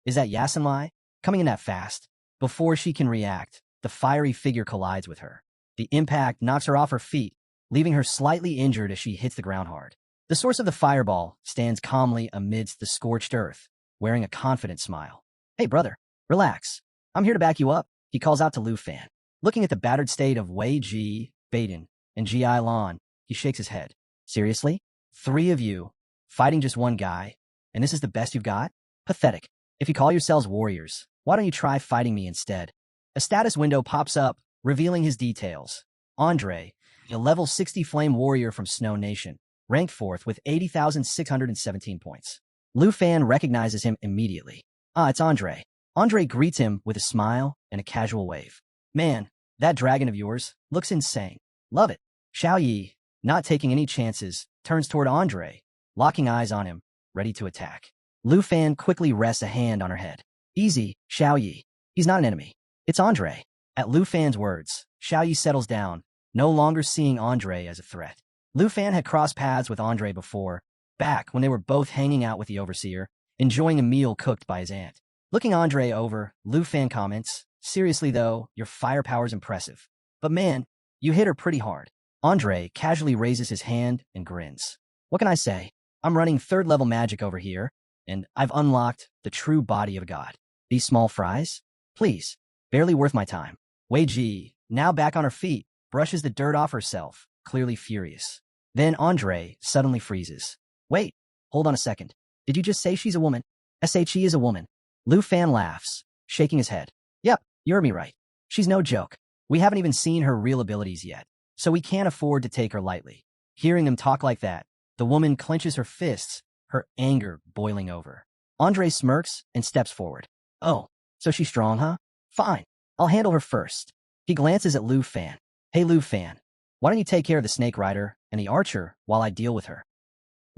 is that Yasenlai? Coming in that fast. Before she can react, the fiery figure collides with her. The impact knocks her off her feet, leaving her slightly injured as she hits the ground hard. The source of the fireball stands calmly amidst the scorched earth, wearing a confident smile. Hey, brother, relax. I'm here to back you up, he calls out to Lufan. Looking at the battered state of Wei Ji, Baden, and Ji Lan, he shakes his head. Seriously? 3 of you, fighting just one guy, and this is the best you've got? Pathetic. If you call yourselves warriors, why don't you try fighting me instead? A status window pops up, revealing his details. Andre, a level 60 flame warrior from Snow Nation, ranked 4th with 80,617 points. Lufan recognizes him immediately. Ah, it's Andre. Andre greets him with a smile and a casual wave. Man, that dragon of yours looks insane. Love it. Xiao Yi, not taking any chances, turns toward Andre, locking eyes on him, ready to attack. Lufan quickly rests a hand on her head. Easy, Xiao Yi. He's not an enemy. It's Andre. At Lufan's words, Xiao Yi settles down, no longer seeing Andre as a threat. Lufan had crossed paths with Andre before, back when they were both hanging out with the Overseer, enjoying a meal cooked by his aunt. Looking Andre over, Lufan comments, seriously though, your firepower's impressive. But man, you hit her pretty hard. Andre casually raises his hand and grins. What can I say? I'm running 3rd level magic over here, and I've unlocked the true body of a god. These small fries? Please, barely worth my time. Wei Ji, now back on her feet, brushes the dirt off herself, clearly furious. Then Andre suddenly freezes. Wait, hold on a second. Did you just say she's a woman? SHE is a woman. Lufan laughs, shaking his head. Yep, you heard me right. She's no joke. We haven't even seen her real abilities yet, so we can't afford to take her lightly. Hearing them talk like that, the woman clenches her fists, her anger boiling over. Andre smirks and steps forward. Oh, so she's strong, huh? Fine, I'll handle her first. He glances at Lufan. Hey Lufan, why don't you take care of the snake rider and the archer while I deal with her?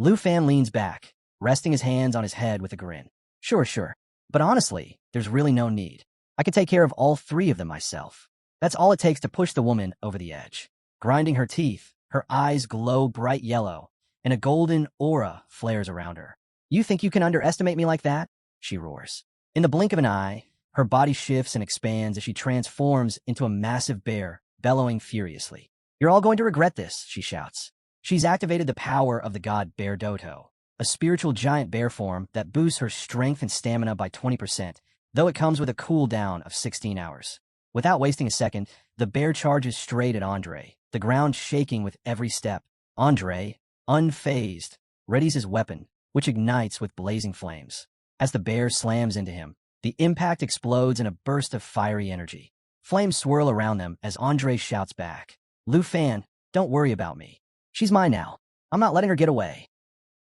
Lufan leans back, resting his hands on his head with a grin. Sure. But honestly, there's really no need. I can take care of all 3 of them myself. That's all it takes to push the woman over the edge. Grinding her teeth, her eyes glow bright yellow, and a golden aura flares around her. You think you can underestimate me like that? She roars. In the blink of an eye, her body shifts and expands as she transforms into a massive bear, bellowing furiously. You're all going to regret this, she shouts. She's activated the power of the god Bear Doto, a spiritual giant bear form that boosts her strength and stamina by 20%, though it comes with a cooldown of 16 hours. Without wasting a second, the bear charges straight at Andre, the ground shaking with every step. Andre, unfazed, readies his weapon, which ignites with blazing flames. As the bear slams into him, the impact explodes in a burst of fiery energy. Flames swirl around them as Andre shouts back. Lufan, don't worry about me. She's mine now. I'm not letting her get away.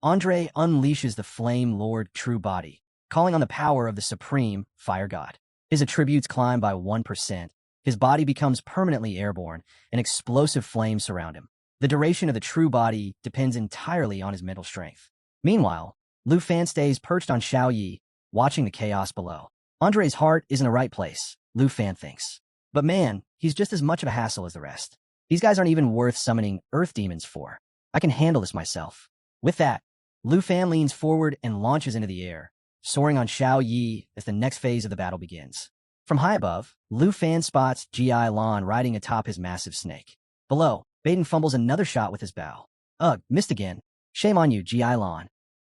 Andre unleashes the Flame Lord True Body, calling on the power of the Supreme Fire God. His attributes climb by 1%. His body becomes permanently airborne, and explosive flames surround him. The duration of the True Body depends entirely on his mental strength. Meanwhile, Lufan stays perched on Xiao Yi, watching the chaos below. Andre's heart is in the right place, Lufan thinks. But man, he's just as much of a hassle as the rest. These guys aren't even worth summoning earth demons for. I can handle this myself. With that, Lufan leans forward and launches into the air, soaring on Xiao Yi as the next phase of the battle begins. From high above, Lufan spots Ji Lan riding atop his massive snake. Below, Baden fumbles another shot with his bow. Ugh, missed again. Shame on you, Ji Lan.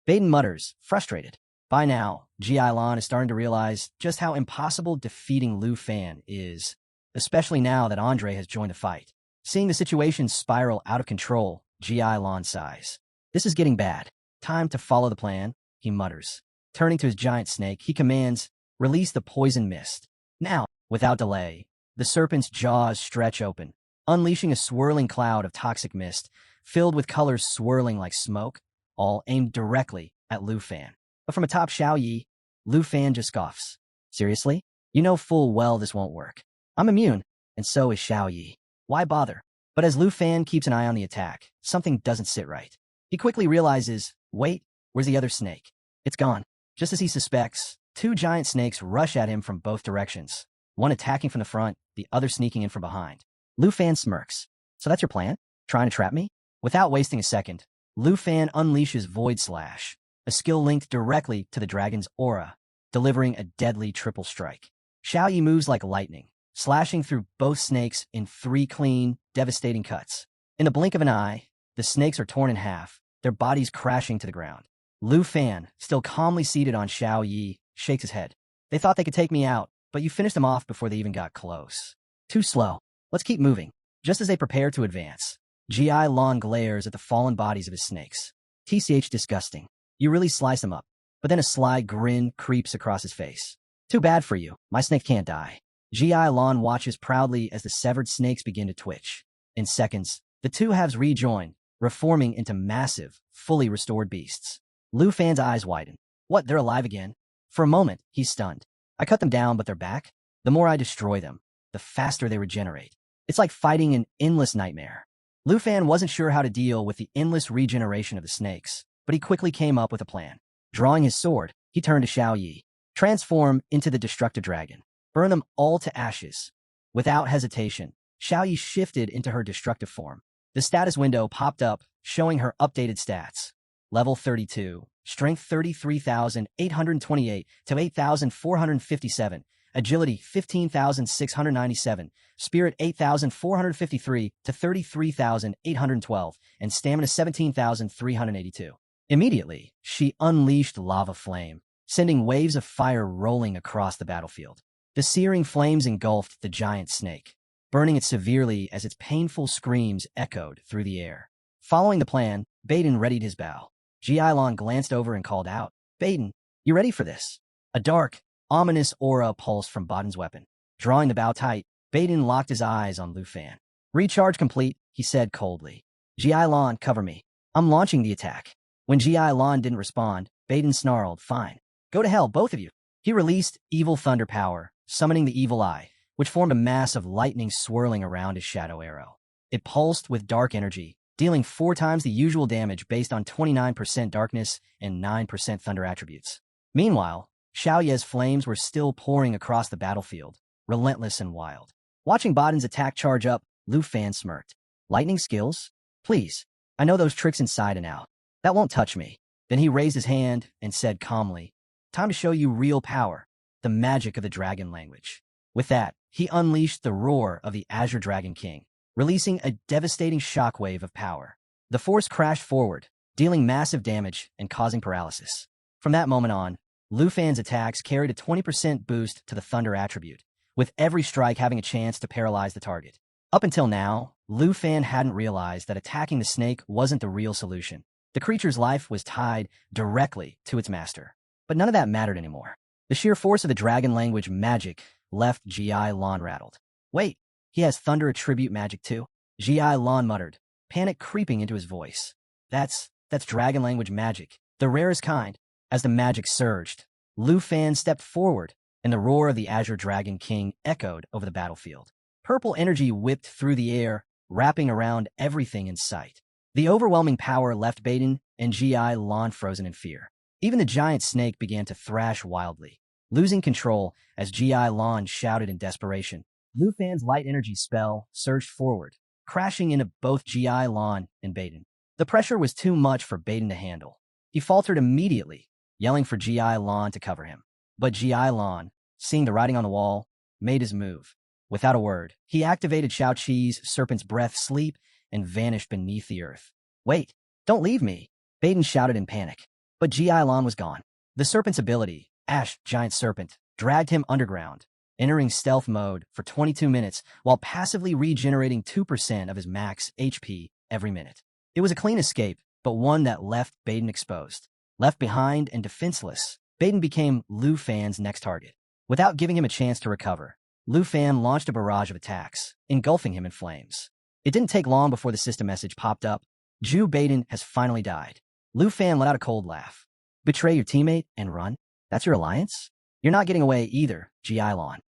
Baden mutters, frustrated. By now, Ji Lan is starting to realize just how impossible defeating Lufan is, especially now that Andre has joined the fight. Seeing the situation spiral out of control, Ji Lan sighs. This is getting bad. Time to follow the plan, he mutters. Turning to his giant snake, he commands, release the poison mist. Now, without delay, the serpent's jaws stretch open, unleashing a swirling cloud of toxic mist, filled with colors swirling like smoke, all aimed directly at Lufan. But from atop Xiao Yi, Lufan just scoffs. Seriously? You know full well this won't work. I'm immune, and so is Xiao Yi. Why bother? But as Lufan keeps an eye on the attack, something doesn't sit right. He quickly realizes, wait, where's the other snake? It's gone. Just as he suspects, Two giant snakes rush at him from both directions, one attacking from the front, the other sneaking in from behind. Lufan smirks. So that's your plan? Trying to trap me? Without wasting a second, Lufan unleashes Void Slash, a skill linked directly to the dragon's aura, delivering a deadly triple strike. Xiao Yi moves like lightning, slashing through both snakes in 3 clean, devastating cuts. In the blink of an eye, the snakes are torn in half, their bodies crashing to the ground. Lufan, still calmly seated on Xiao Yi, shakes his head. They thought they could take me out, but you finished them off before they even got close. Too slow. Let's keep moving. Just as they prepare to advance, G.I. Lon glares at the fallen bodies of his snakes. TCH disgusting. You really slice them up. But then a sly grin creeps across his face. Too bad for you. My snake can't die. G.I. Lon watches proudly as the severed snakes begin to twitch. In seconds, the two halves rejoin, reforming into massive, fully restored beasts. Lufan's eyes widen. What, they're alive again? For a moment, he's stunned. I cut them down, but they're back? The more I destroy them, the faster they regenerate. It's like fighting an endless nightmare. Lufan wasn't sure how to deal with the endless regeneration of the snakes, but he quickly came up with a plan. Drawing his sword, he turned to Xiao Yi. Transform into the destructive dragon. Burn them all to ashes. Without hesitation, Xiao Yi shifted into her destructive form. The status window popped up, showing her updated stats. Level 32, Strength 33,828 to 8,457, Agility 15,697, Spirit 8,453 to 33,812, and Stamina 17,382. Immediately, she unleashed Lava Flame, sending waves of fire rolling across the battlefield. The searing flames engulfed the giant snake, burning it severely as its painful screams echoed through the air. Following the plan, Baden readied his bow. Ji-Lon glanced over and called out, "Baden, you ready for this?" A dark, ominous aura pulsed from Baden's weapon. Drawing the bow tight, Baden locked his eyes on Lufan. "Recharge complete," he said coldly. Ji-Lon, cover me. I'm launching the attack. When Ji-Lon didn't respond, Baden snarled, "Fine. Go to hell, both of you." He released Evil Thunder Power, summoning the Evil Eye, which formed a mass of lightning swirling around his shadow arrow. It pulsed with dark energy, dealing 4 times the usual damage based on 29% darkness and 9% thunder attributes. Meanwhile, Xiao Ye's flames were still pouring across the battlefield, relentless and wild. Watching Baden's attack charge up, Lufan smirked. "Lightning skills? Please. I know those tricks inside and out. That won't touch me." Then he raised his hand and said calmly, "Time to show you real power, the magic of the dragon language." With that, he unleashed the roar of the Azure Dragon King, releasing a devastating shockwave of power. The force crashed forward, dealing massive damage and causing paralysis. From that moment on, Lufan's attacks carried a 20% boost to the thunder attribute, with every strike having a chance to paralyze the target. Up until now, Lufan hadn't realized that attacking the snake wasn't the real solution. The creature's life was tied directly to its master. But none of that mattered anymore. The sheer force of the dragon language magic left Ji-Lon rattled. "Wait, he has thunder attribute magic too?" Ji-Lon muttered, panic creeping into his voice. That's dragon language magic, the rarest kind." As the magic surged, Lufan stepped forward, and the roar of the Azure Dragon King echoed over the battlefield. Purple energy whipped through the air, wrapping around everything in sight. The overwhelming power left Baden and Ji-Lon frozen in fear. Even the giant snake began to thrash wildly, losing control as Ji-Lon shouted in desperation. Lufan's light energy spell surged forward, crashing into both Ji-Lon and Baden. The pressure was too much for Baden to handle. He faltered immediately, yelling for Ji-Lon to cover him. But Ji-Lon, seeing the writing on the wall, made his move. Without a word, he activated Shao Qi's Serpent's Breath Sleep and vanished beneath the earth. "Wait, don't leave me," Baden shouted in panic. But Ji-Lon was gone. The serpent's ability, Ash Giant Serpent, dragged him underground, entering stealth mode for 22 minutes while passively regenerating 2% of his max HP every minute. It was a clean escape, but one that left Baden exposed. Left behind and defenseless, Baden became Lufan's next target. Without giving him a chance to recover, Lufan launched a barrage of attacks, engulfing him in flames. It didn't take long before the system message popped up. "Ju Baden has finally died." Lufan let out a cold laugh. "Betray your teammate and run? That's your alliance? You're not getting away either, Ji-Lon."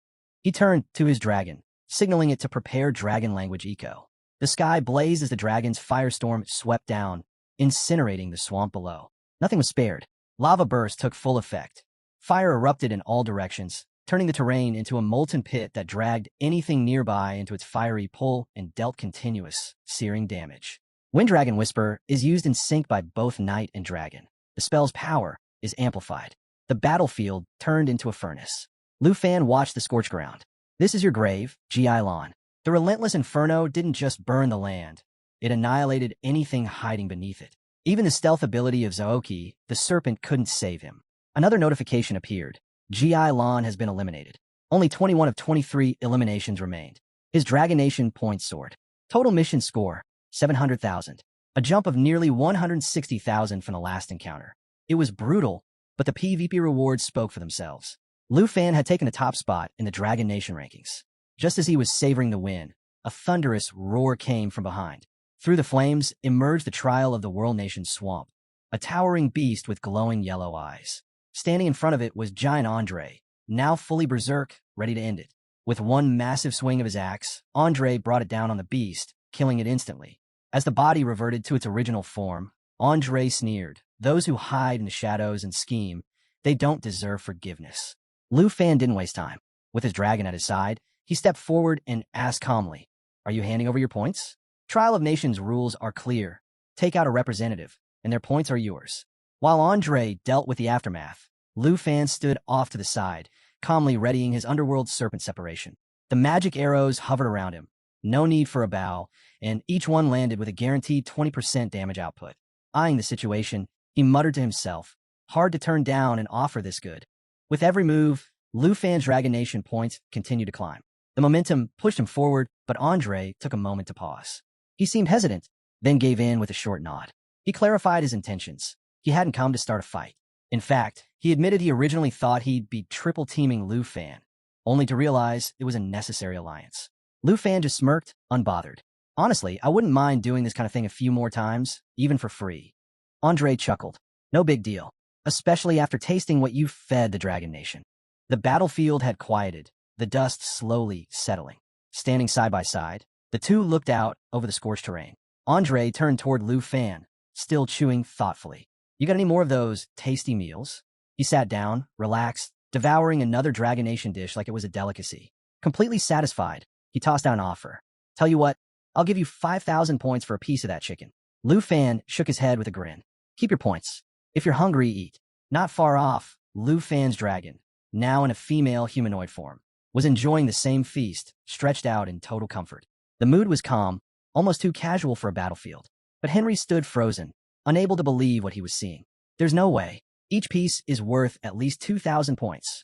He turned to his dragon, signaling it to prepare dragon language eco. The sky blazed as the dragon's firestorm swept down, incinerating the swamp below. Nothing was spared. Lava bursts took full effect, Fire erupted in all directions, turning the terrain into a molten pit that dragged anything nearby into its fiery pull and dealt continuous, searing damage. Winddragon Whisper is used in sync by both Knight and Dragon. The spell's power is amplified. The battlefield turned into a furnace. Lufan watched the scorched ground. This is your grave, Ji-Lan. The relentless inferno didn't just burn the land. It annihilated anything hiding beneath it. Even the stealth ability of Zaoki, the serpent, couldn't save him. Another notification appeared. Ji-Lan has been eliminated. Only 21 of 23 eliminations remained. His Dragonation points soared. Total mission score, 700,000. A jump of nearly 160,000 from the last encounter. It was brutal, but the PvP rewards spoke for themselves. Lufan had taken the top spot in the Dragon Nation rankings. Just as he was savoring the win, a thunderous roar came from behind. Through the flames emerged the trial of the World Nation Swamp, a towering beast with glowing yellow eyes. Standing in front of it was Giant Andre, now fully berserk, ready to end it. With one massive swing of his axe, Andre brought it down on the beast, killing it instantly. As the body reverted to its original form, Andre sneered, "Those who hide in the shadows and scheme, they don't deserve forgiveness." Lufan didn't waste time. With his dragon at his side, he stepped forward and asked calmly, "Are you handing over your points? Trial of Nations rules are clear. Take out a representative, and their points are yours." While Andre dealt with the aftermath, Lufan stood off to the side, calmly readying his underworld serpent separation. The magic arrows hovered around him. No need for a bow, and each one landed with a guaranteed 20% damage output. Eyeing the situation, he muttered to himself, "Hard to turn down an offer this good." With every move, Lufan's Dragonation points continued to climb. The momentum pushed him forward, but Andre took a moment to pause. He seemed hesitant, then gave in with a short nod. He clarified his intentions. He hadn't come to start a fight. In fact, he admitted he originally thought he'd be triple-teaming Lufan, only to realize it was a necessary alliance. Lufan just smirked, unbothered. "Honestly, I wouldn't mind doing this kind of thing a few more times, even for free." Andre chuckled. "No big deal, especially after tasting what you fed the Dragon Nation." The battlefield had quieted, the dust slowly settling. Standing side by side, the two looked out over the scorched terrain. Andre turned toward Lufan, still chewing thoughtfully. "You got any more of those tasty meals?" He sat down, relaxed, devouring another Dragonation dish like it was a delicacy. Completely satisfied, he tossed out an offer. "Tell you what, I'll give you 5,000 points for a piece of that chicken." Lufan shook his head with a grin. "Keep your points. If you're hungry, eat." Not far off, Lufan's dragon, now in a female humanoid form, was enjoying the same feast, stretched out in total comfort. The mood was calm, almost too casual for a battlefield. But Henry stood frozen, unable to believe what he was seeing. "There's no way. Each piece is worth at least 2,000 points."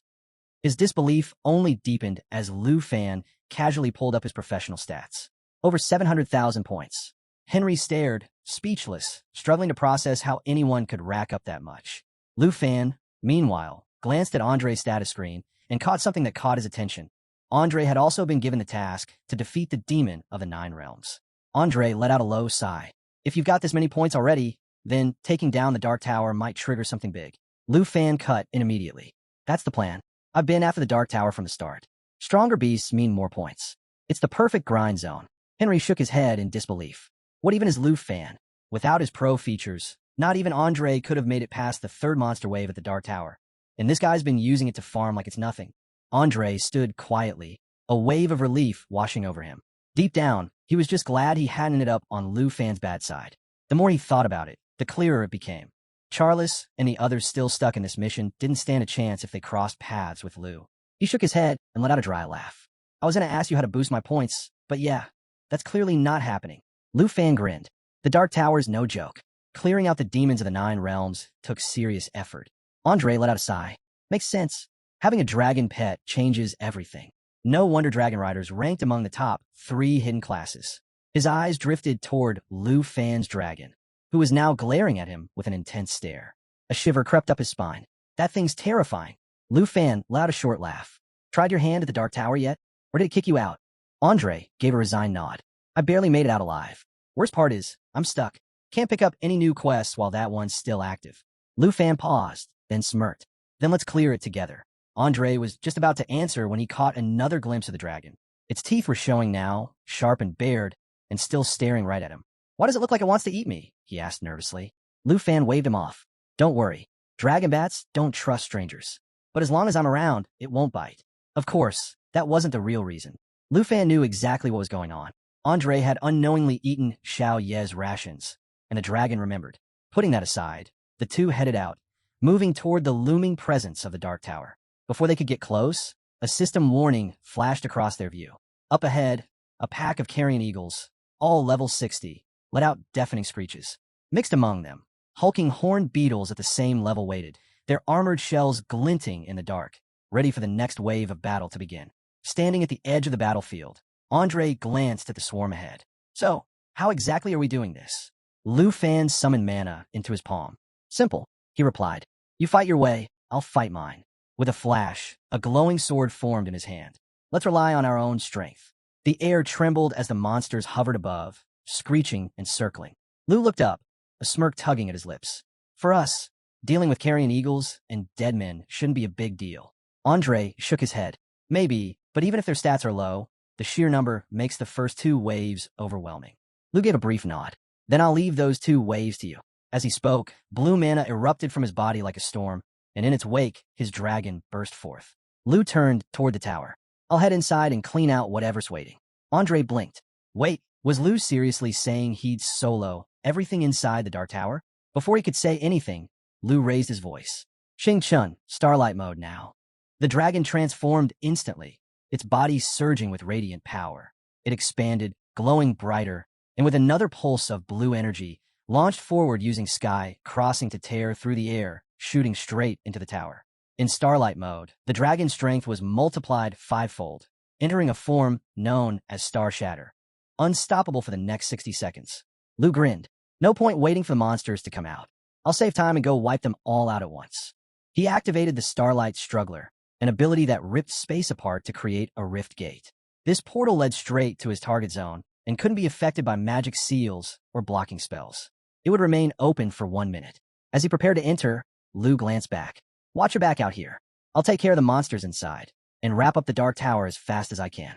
His disbelief only deepened as Lufan casually pulled up his professional stats. Over 700,000 points. Henry stared, speechless, struggling to process how anyone could rack up that much. Lufan, meanwhile, glanced at Andre's status screen and caught something that caught his attention. Andre had also been given the task to defeat the demon of the Nine Realms. Andre let out a low sigh. "If you've got this many points already, then taking down the Dark Tower might trigger something big." Lufan cut in immediately. "That's the plan. I've been after the Dark Tower from the start. Stronger beasts mean more points. It's the perfect grind zone." Henry shook his head in disbelief. What even is Lufan? Without his pro features, not even Andre could have made it past the third monster wave at the Dark Tower. And this guy's been using it to farm like it's nothing. Andre stood quietly, a wave of relief washing over him. Deep down, he was just glad he hadn't ended up on Lufan's bad side. The more he thought about it, the clearer it became. Charles and the others still stuck in this mission didn't stand a chance if they crossed paths with Lu. He shook his head and let out a dry laugh. "I was going to ask you how to boost my points, but yeah, that's clearly not happening." Lufan grinned. The Dark Tower's no joke. Clearing out the demons of the Nine Realms took serious effort. Andre let out a sigh. "Makes sense. Having a dragon pet changes everything." No wonder dragon riders ranked among the top 3 hidden classes. His eyes drifted toward Lufan's dragon, who was now glaring at him with an intense stare. A shiver crept up his spine. "That thing's terrifying." Lufan let out a short laugh. "Tried your hand at the Dark Tower yet? Or did it kick you out?" Andre gave a resigned nod. "I barely made it out alive. Worst part is, I'm stuck. Can't pick up any new quests while that one's still active." Lufan paused, then smirked. "Then let's clear it together." Andre was just about to answer when he caught another glimpse of the dragon. Its teeth were showing now, sharp and bared, and still staring right at him. "Why does it look like it wants to eat me?" he asked nervously. Lufan waved him off. "Don't worry. Dragon bats don't trust strangers." but as long as I'm around, it won't bite. Of course, that wasn't the real reason. Lufan knew exactly what was going on. Andre had unknowingly eaten Xiao Ye's rations, and the dragon remembered. Putting that aside, the two headed out, moving toward the looming presence of the Dark Tower. Before they could get close, a system warning flashed across their view. Up ahead, a pack of carrion eagles, all level 60, let out deafening screeches. Mixed among them, hulking horned beetles at the same level waited, their armored shells glinting in the dark, ready for the next wave of battle to begin. Standing at the edge of the battlefield, Andre glanced at the swarm ahead. So, how exactly are we doing this? Lufan summoned mana into his palm. Simple, he replied. You fight your way, I'll fight mine. With a flash, a glowing sword formed in his hand. Let's rely on our own strength. The air trembled as the monsters hovered above, screeching and circling. Lu looked up, a smirk tugging at his lips. For us, dealing with carrion eagles and dead men shouldn't be a big deal. Andre shook his head. Maybe, but even if their stats are low, the sheer number makes the first two waves overwhelming. Lu gave a brief nod. Then I'll leave those two waves to you. As he spoke, blue mana erupted from his body like a storm, and in its wake, his dragon burst forth. Lu turned toward the tower. I'll head inside and clean out whatever's waiting. Andre blinked. Wait, was Lu seriously saying he'd solo everything inside the Dark Tower? Before he could say anything, Lu raised his voice. Xing Chun, Starlight Mode now. The dragon transformed instantly, its body surging with radiant power. It expanded, glowing brighter, and with another pulse of blue energy, launched forward using sky, crossing to tear through the air, shooting straight into the tower. In Starlight Mode, the dragon's strength was multiplied fivefold, entering a form known as Star Shatter. Unstoppable for the next 60 seconds. Lu grinned. No point waiting for the monsters to come out. I'll save time and go wipe them all out at once. He activated the Starlight Struggler, an ability that ripped space apart to create a rift gate. This portal led straight to his target zone and couldn't be affected by magic seals or blocking spells. It would remain open for 1 minute. As he prepared to enter, Lu glanced back. Watch your back out here. I'll take care of the monsters inside and wrap up the Dark Tower as fast as I can.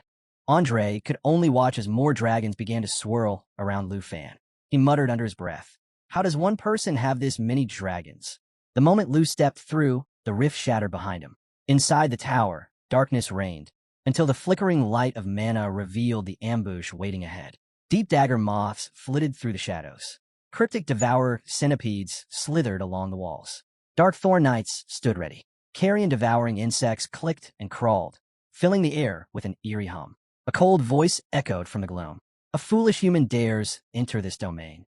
Andre could only watch as more dragons began to swirl around Lufan. He muttered under his breath. How does one person have this many dragons? The moment Lu stepped through, the rift shattered behind him. Inside the tower, darkness reigned, until the flickering light of mana revealed the ambush waiting ahead. Deep dagger moths flitted through the shadows. Cryptic devourer centipedes slithered along the walls. Dark thorn knights stood ready. Carrion-devouring insects clicked and crawled, filling the air with an eerie hum. A cold voice echoed from the gloom. A foolish human dares enter this domain.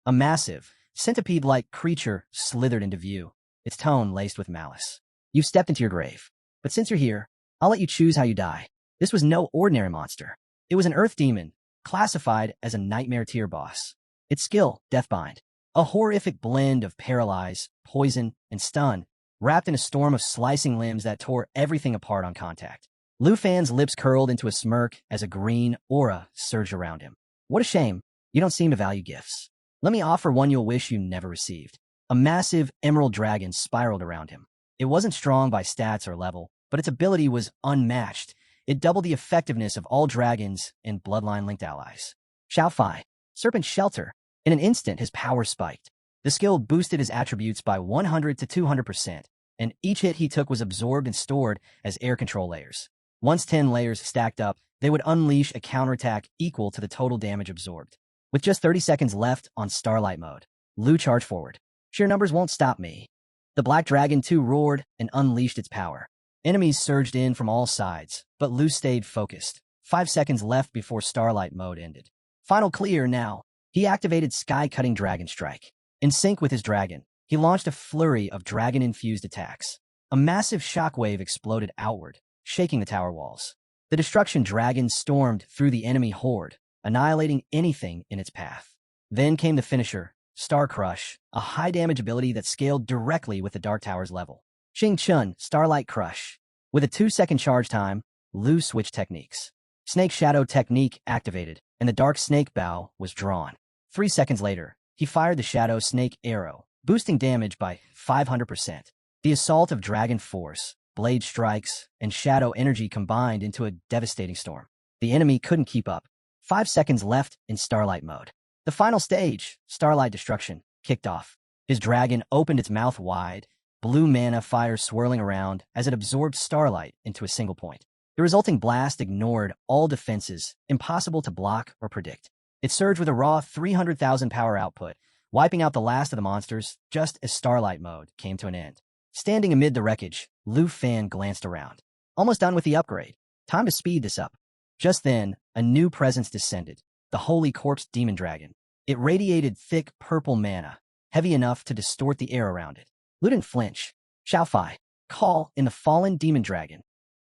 A massive, centipede-like creature slithered into view, its tone laced with malice. You've stepped into your grave. But since you're here, I'll let you choose how you die. This was no ordinary monster. It was an earth demon, classified as a nightmare tier boss. Its skill, Deathbind. A horrific blend of paralyze, poison, and stun, wrapped in a storm of slicing limbs that tore everything apart on contact. Lufan's lips curled into a smirk as a green aura surged around him. What a shame. You don't seem to value gifts. Let me offer one you'll wish you never received. A massive emerald dragon spiraled around him. It wasn't strong by stats or level, but its ability was unmatched. It doubled the effectiveness of all dragons and bloodline-linked allies. Xiao Fai, Serpent Shelter. In an instant, his power spiked. The skill boosted his attributes by 100 to 200%, and each hit he took was absorbed and stored as air control layers. Once 10 layers stacked up, they would unleash a counterattack equal to the total damage absorbed. With just 30 seconds left on Starlight Mode, Lu charged forward. Sheer numbers won't stop me. The Black Dragon too roared and unleashed its power. Enemies surged in from all sides, but Lu stayed focused. 5 seconds left before Starlight Mode ended. Final clear now. He activated Sky-Cutting Dragon Strike. In sync with his dragon, he launched a flurry of dragon-infused attacks. A massive shockwave exploded outward, shaking the tower walls. The Destruction Dragon stormed through the enemy horde, annihilating anything in its path. Then came the finisher, Star Crush, a high-damage ability that scaled directly with the Dark Tower's level. Xing Chun, Starlight Crush. With a 2-second charge time, Lu switched techniques. Snake Shadow technique activated, and the Dark Snake Bow was drawn. 3 seconds later, he fired the Shadow Snake Arrow, boosting damage by 500%. The assault of Dragon Force, Blade Strikes, and Shadow Energy combined into a devastating storm. The enemy couldn't keep up. 5 seconds left in Starlight Mode. The final stage, Starlight Destruction, kicked off. His dragon opened its mouth wide, blue mana fire swirling around as it absorbed starlight into a single point. The resulting blast ignored all defenses, impossible to block or predict. It surged with a raw 300,000 power output, wiping out the last of the monsters just as Starlight Mode came to an end. Standing amid the wreckage, Lufan glanced around. Almost done with the upgrade. Time to speed this up. Just then, a new presence descended, the Holy Corpse Demon Dragon. It radiated thick purple mana, heavy enough to distort the air around it. Lu didn't flinch. Xiaofai, call in the fallen demon dragon.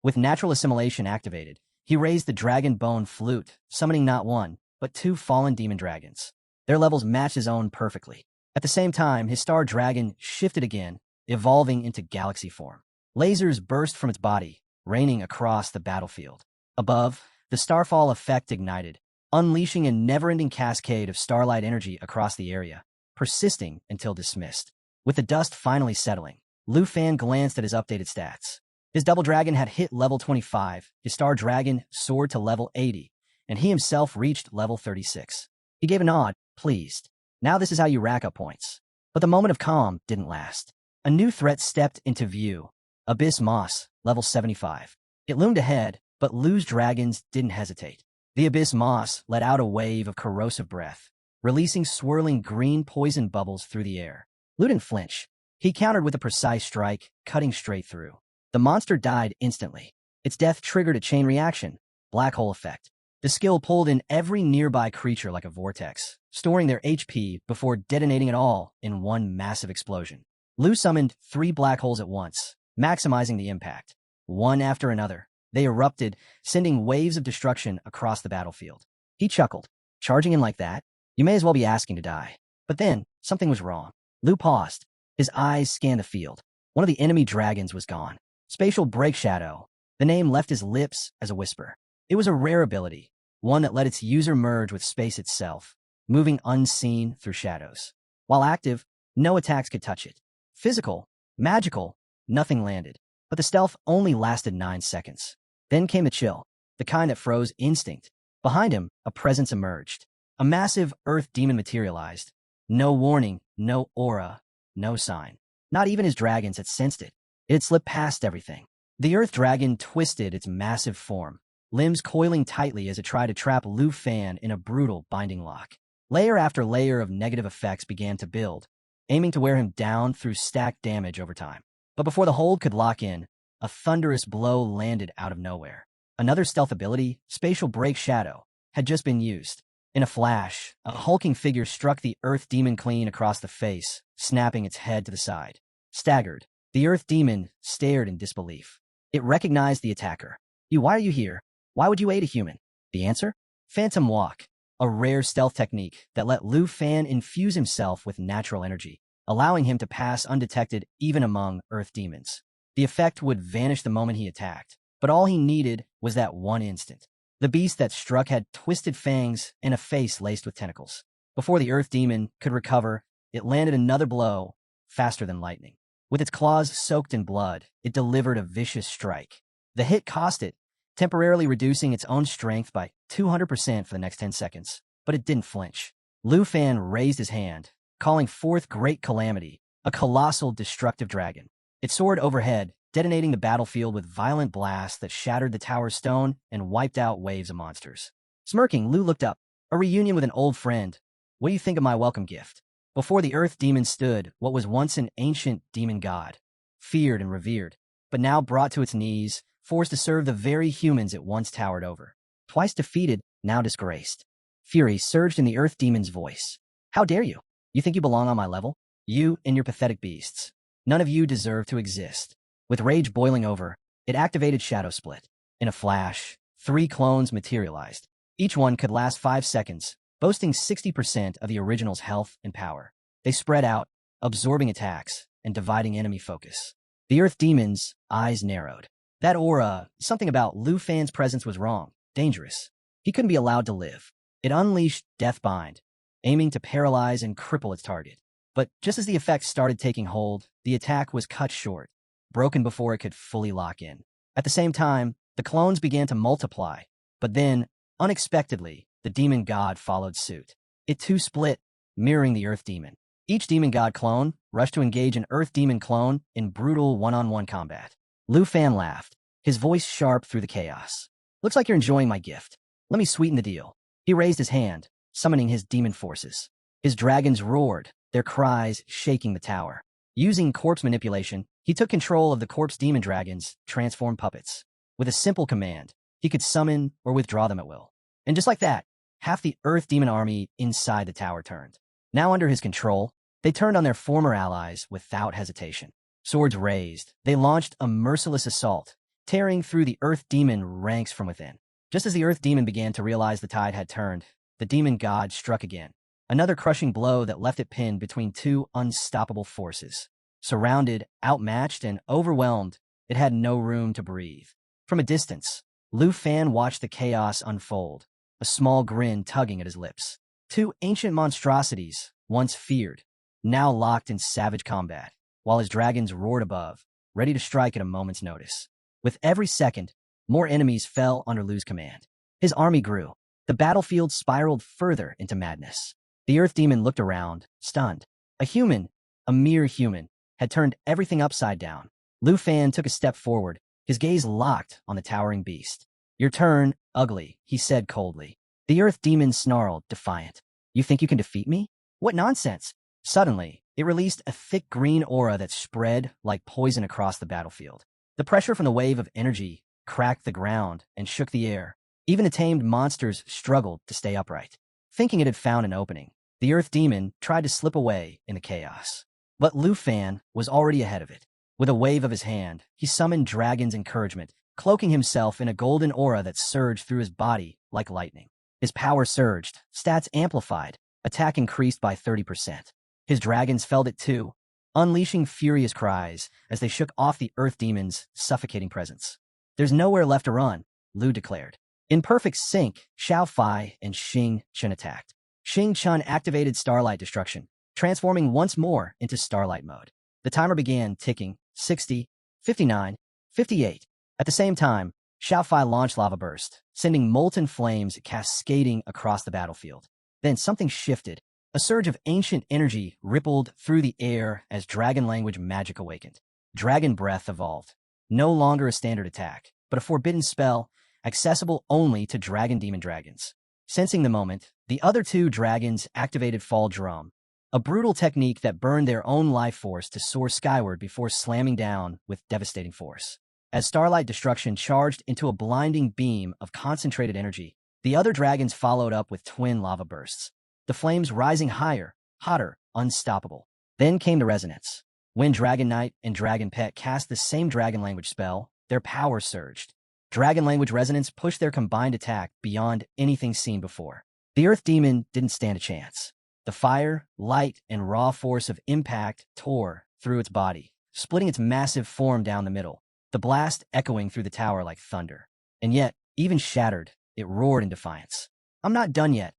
With natural assimilation activated, he raised the dragon bone flute, summoning not one, but two fallen demon dragons. Their levels matched his own perfectly. At the same time, his star dragon shifted again, evolving into galaxy form. Lasers burst from its body, raining across the battlefield. Above, the starfall effect ignited, unleashing a never-ending cascade of starlight energy across the area, persisting until dismissed. With the dust finally settling, Lufan glanced at his updated stats. His double dragon had hit level 25, his star dragon soared to level 80, and he himself reached level 36. He gave a nod, pleased. Now this is how you rack up points. But the moment of calm didn't last. A new threat stepped into view. Abyss Moss, level 75. It loomed ahead, but Lu's dragons didn't hesitate. The Abyss Moss let out a wave of corrosive breath, releasing swirling green poison bubbles through the air. Lu didn't flinch. He countered with a precise strike, cutting straight through. The monster died instantly. Its death triggered a chain reaction, black hole effect. The skill pulled in every nearby creature like a vortex, storing their HP before detonating it all in one massive explosion. Lu summoned 3 black holes at once, maximizing the impact. One after another, they erupted, sending waves of destruction across the battlefield. He chuckled. Charging in like that? You may as well be asking to die. But then, something was wrong. Lu paused. His eyes scanned the field. One of the enemy dragons was gone. Spatial Break Shadow. The name left his lips as a whisper. It was a rare ability, one that let its user merge with space itself, moving unseen through shadows. While active, no attacks could touch it. Physical, magical, nothing landed. But the stealth only lasted 9 seconds. Then came the chill, the kind that froze instinct. Behind him, a presence emerged. A massive earth demon materialized. No warning, no aura, no sign. Not even his dragons had sensed it. It had slipped past everything. The earth dragon twisted its massive form, limbs coiling tightly as it tried to trap Lufan in a brutal binding lock. Layer after layer of negative effects began to build, aiming to wear him down through stacked damage over time. But before the hold could lock in, a thunderous blow landed out of nowhere. Another stealth ability, Spatial Break Shadow, had just been used. In a flash, a hulking figure struck the earth demon clean across the face, snapping its head to the side. Staggered, the earth demon stared in disbelief. It recognized the attacker. Why are you here? Why would you aid a human? The answer? Phantom Walk, a rare stealth technique that let Lufan infuse himself with natural energy, allowing him to pass undetected even among earth demons. The effect would vanish the moment he attacked, but all he needed was that one instant. The beast that struck had twisted fangs and a face laced with tentacles. Before the earth demon could recover, it landed another blow, faster than lightning. With its claws soaked in blood, it delivered a vicious strike. The hit cost it, temporarily reducing its own strength by 200% for the next 10 seconds. But it didn't flinch. Lufan raised his hand, calling forth Great Calamity, a colossal destructive dragon. It soared overhead, detonating the battlefield with violent blasts that shattered the tower's stone and wiped out waves of monsters. Smirking, Lu looked up. A reunion with an old friend. What do you think of my welcome gift? Before the earth demon stood what was once an ancient demon god, feared and revered, but now brought to its knees, forced to serve the very humans it once towered over. Twice defeated, now disgraced. Fury surged in the earth demon's voice. How dare you? You think you belong on my level? You and your pathetic beasts. None of you deserve to exist. With rage boiling over, it activated Shadow Split. In a flash, 3 clones materialized. Each one could last 5 seconds, boasting 60% of the original's health and power. They spread out, absorbing attacks and dividing enemy focus. The earth demon's eyes narrowed. That aura, something about Lufan's presence was wrong, dangerous. He couldn't be allowed to live. It unleashed Deathbind, aiming to paralyze and cripple its target. But just as the effect started taking hold, the attack was cut short, broken before it could fully lock in. At the same time, the clones began to multiply, but then, unexpectedly, the demon god followed suit. It too split, mirroring the earth demon. Each demon god clone rushed to engage an earth demon clone in brutal one-on-one combat. Lufan laughed, his voice sharp through the chaos. Looks like you're enjoying my gift. Let me sweeten the deal. He raised his hand, summoning his demon forces. His dragons roared, their cries shaking the tower. Using corpse manipulation, he took control of the corpse demon dragons, transformed puppets. With a simple command, he could summon or withdraw them at will. And just like that, half the earth demon army inside the tower turned. Now under his control, they turned on their former allies without hesitation. Swords raised, they launched a merciless assault, tearing through the earth demon ranks from within. Just as the earth demon began to realize the tide had turned, the demon god struck again. Another crushing blow that left it pinned between two unstoppable forces. Surrounded, outmatched, and overwhelmed, it had no room to breathe. From a distance, Lufan watched the chaos unfold, a small grin tugging at his lips. Two ancient monstrosities, once feared, now locked in savage combat, while his dragons roared above, ready to strike at a moment's notice. With every second, more enemies fell under Lu's command. His army grew. The battlefield spiraled further into madness. The earth demon looked around, stunned. A human, a mere human, had turned everything upside down. Lufan took a step forward, his gaze locked on the towering beast. Your turn, ugly, he said coldly. The earth demon snarled, defiant. You think you can defeat me? What nonsense! Suddenly, it released a thick green aura that spread like poison across the battlefield. The pressure from the wave of energy cracked the ground and shook the air. Even the tamed monsters struggled to stay upright. Thinking it had found an opening, the earth demon tried to slip away in the chaos. But Lufan was already ahead of it. With a wave of his hand, he summoned Dragon's encouragement, cloaking himself in a golden aura that surged through his body like lightning. His power surged, stats amplified, attack increased by 30%. His dragons felt it too, unleashing furious cries as they shook off the earth demon's suffocating presence. There's nowhere left to run, Lu declared. In perfect sync, Xiao Fai and Xing Chen attacked. Xing Chen activated Starlight Destruction, transforming once more into Starlight Mode. The timer began ticking, 60, 59, 58. At the same time, Xiao Fai launched Lava Burst, sending molten flames cascading across the battlefield. Then something shifted. A surge of ancient energy rippled through the air as dragon language magic awakened. Dragon Breath evolved. No longer a standard attack, but a forbidden spell accessible only to dragon demon dragons. Sensing the moment, the other two dragons activated Fall Drum, a brutal technique that burned their own life force to soar skyward before slamming down with devastating force. As Starlight Destruction charged into a blinding beam of concentrated energy, the other dragons followed up with twin lava bursts. The flames rising higher, hotter, unstoppable. Then came the resonance. When Dragon Knight and Dragon Pet cast the same dragon language spell, their power surged. Dragon language resonance pushed their combined attack beyond anything seen before. The Earth Demon didn't stand a chance. The fire, light, and raw force of impact tore through its body, splitting its massive form down the middle, the blast echoing through the tower like thunder. And yet, even shattered, it roared in defiance. I'm not done yet.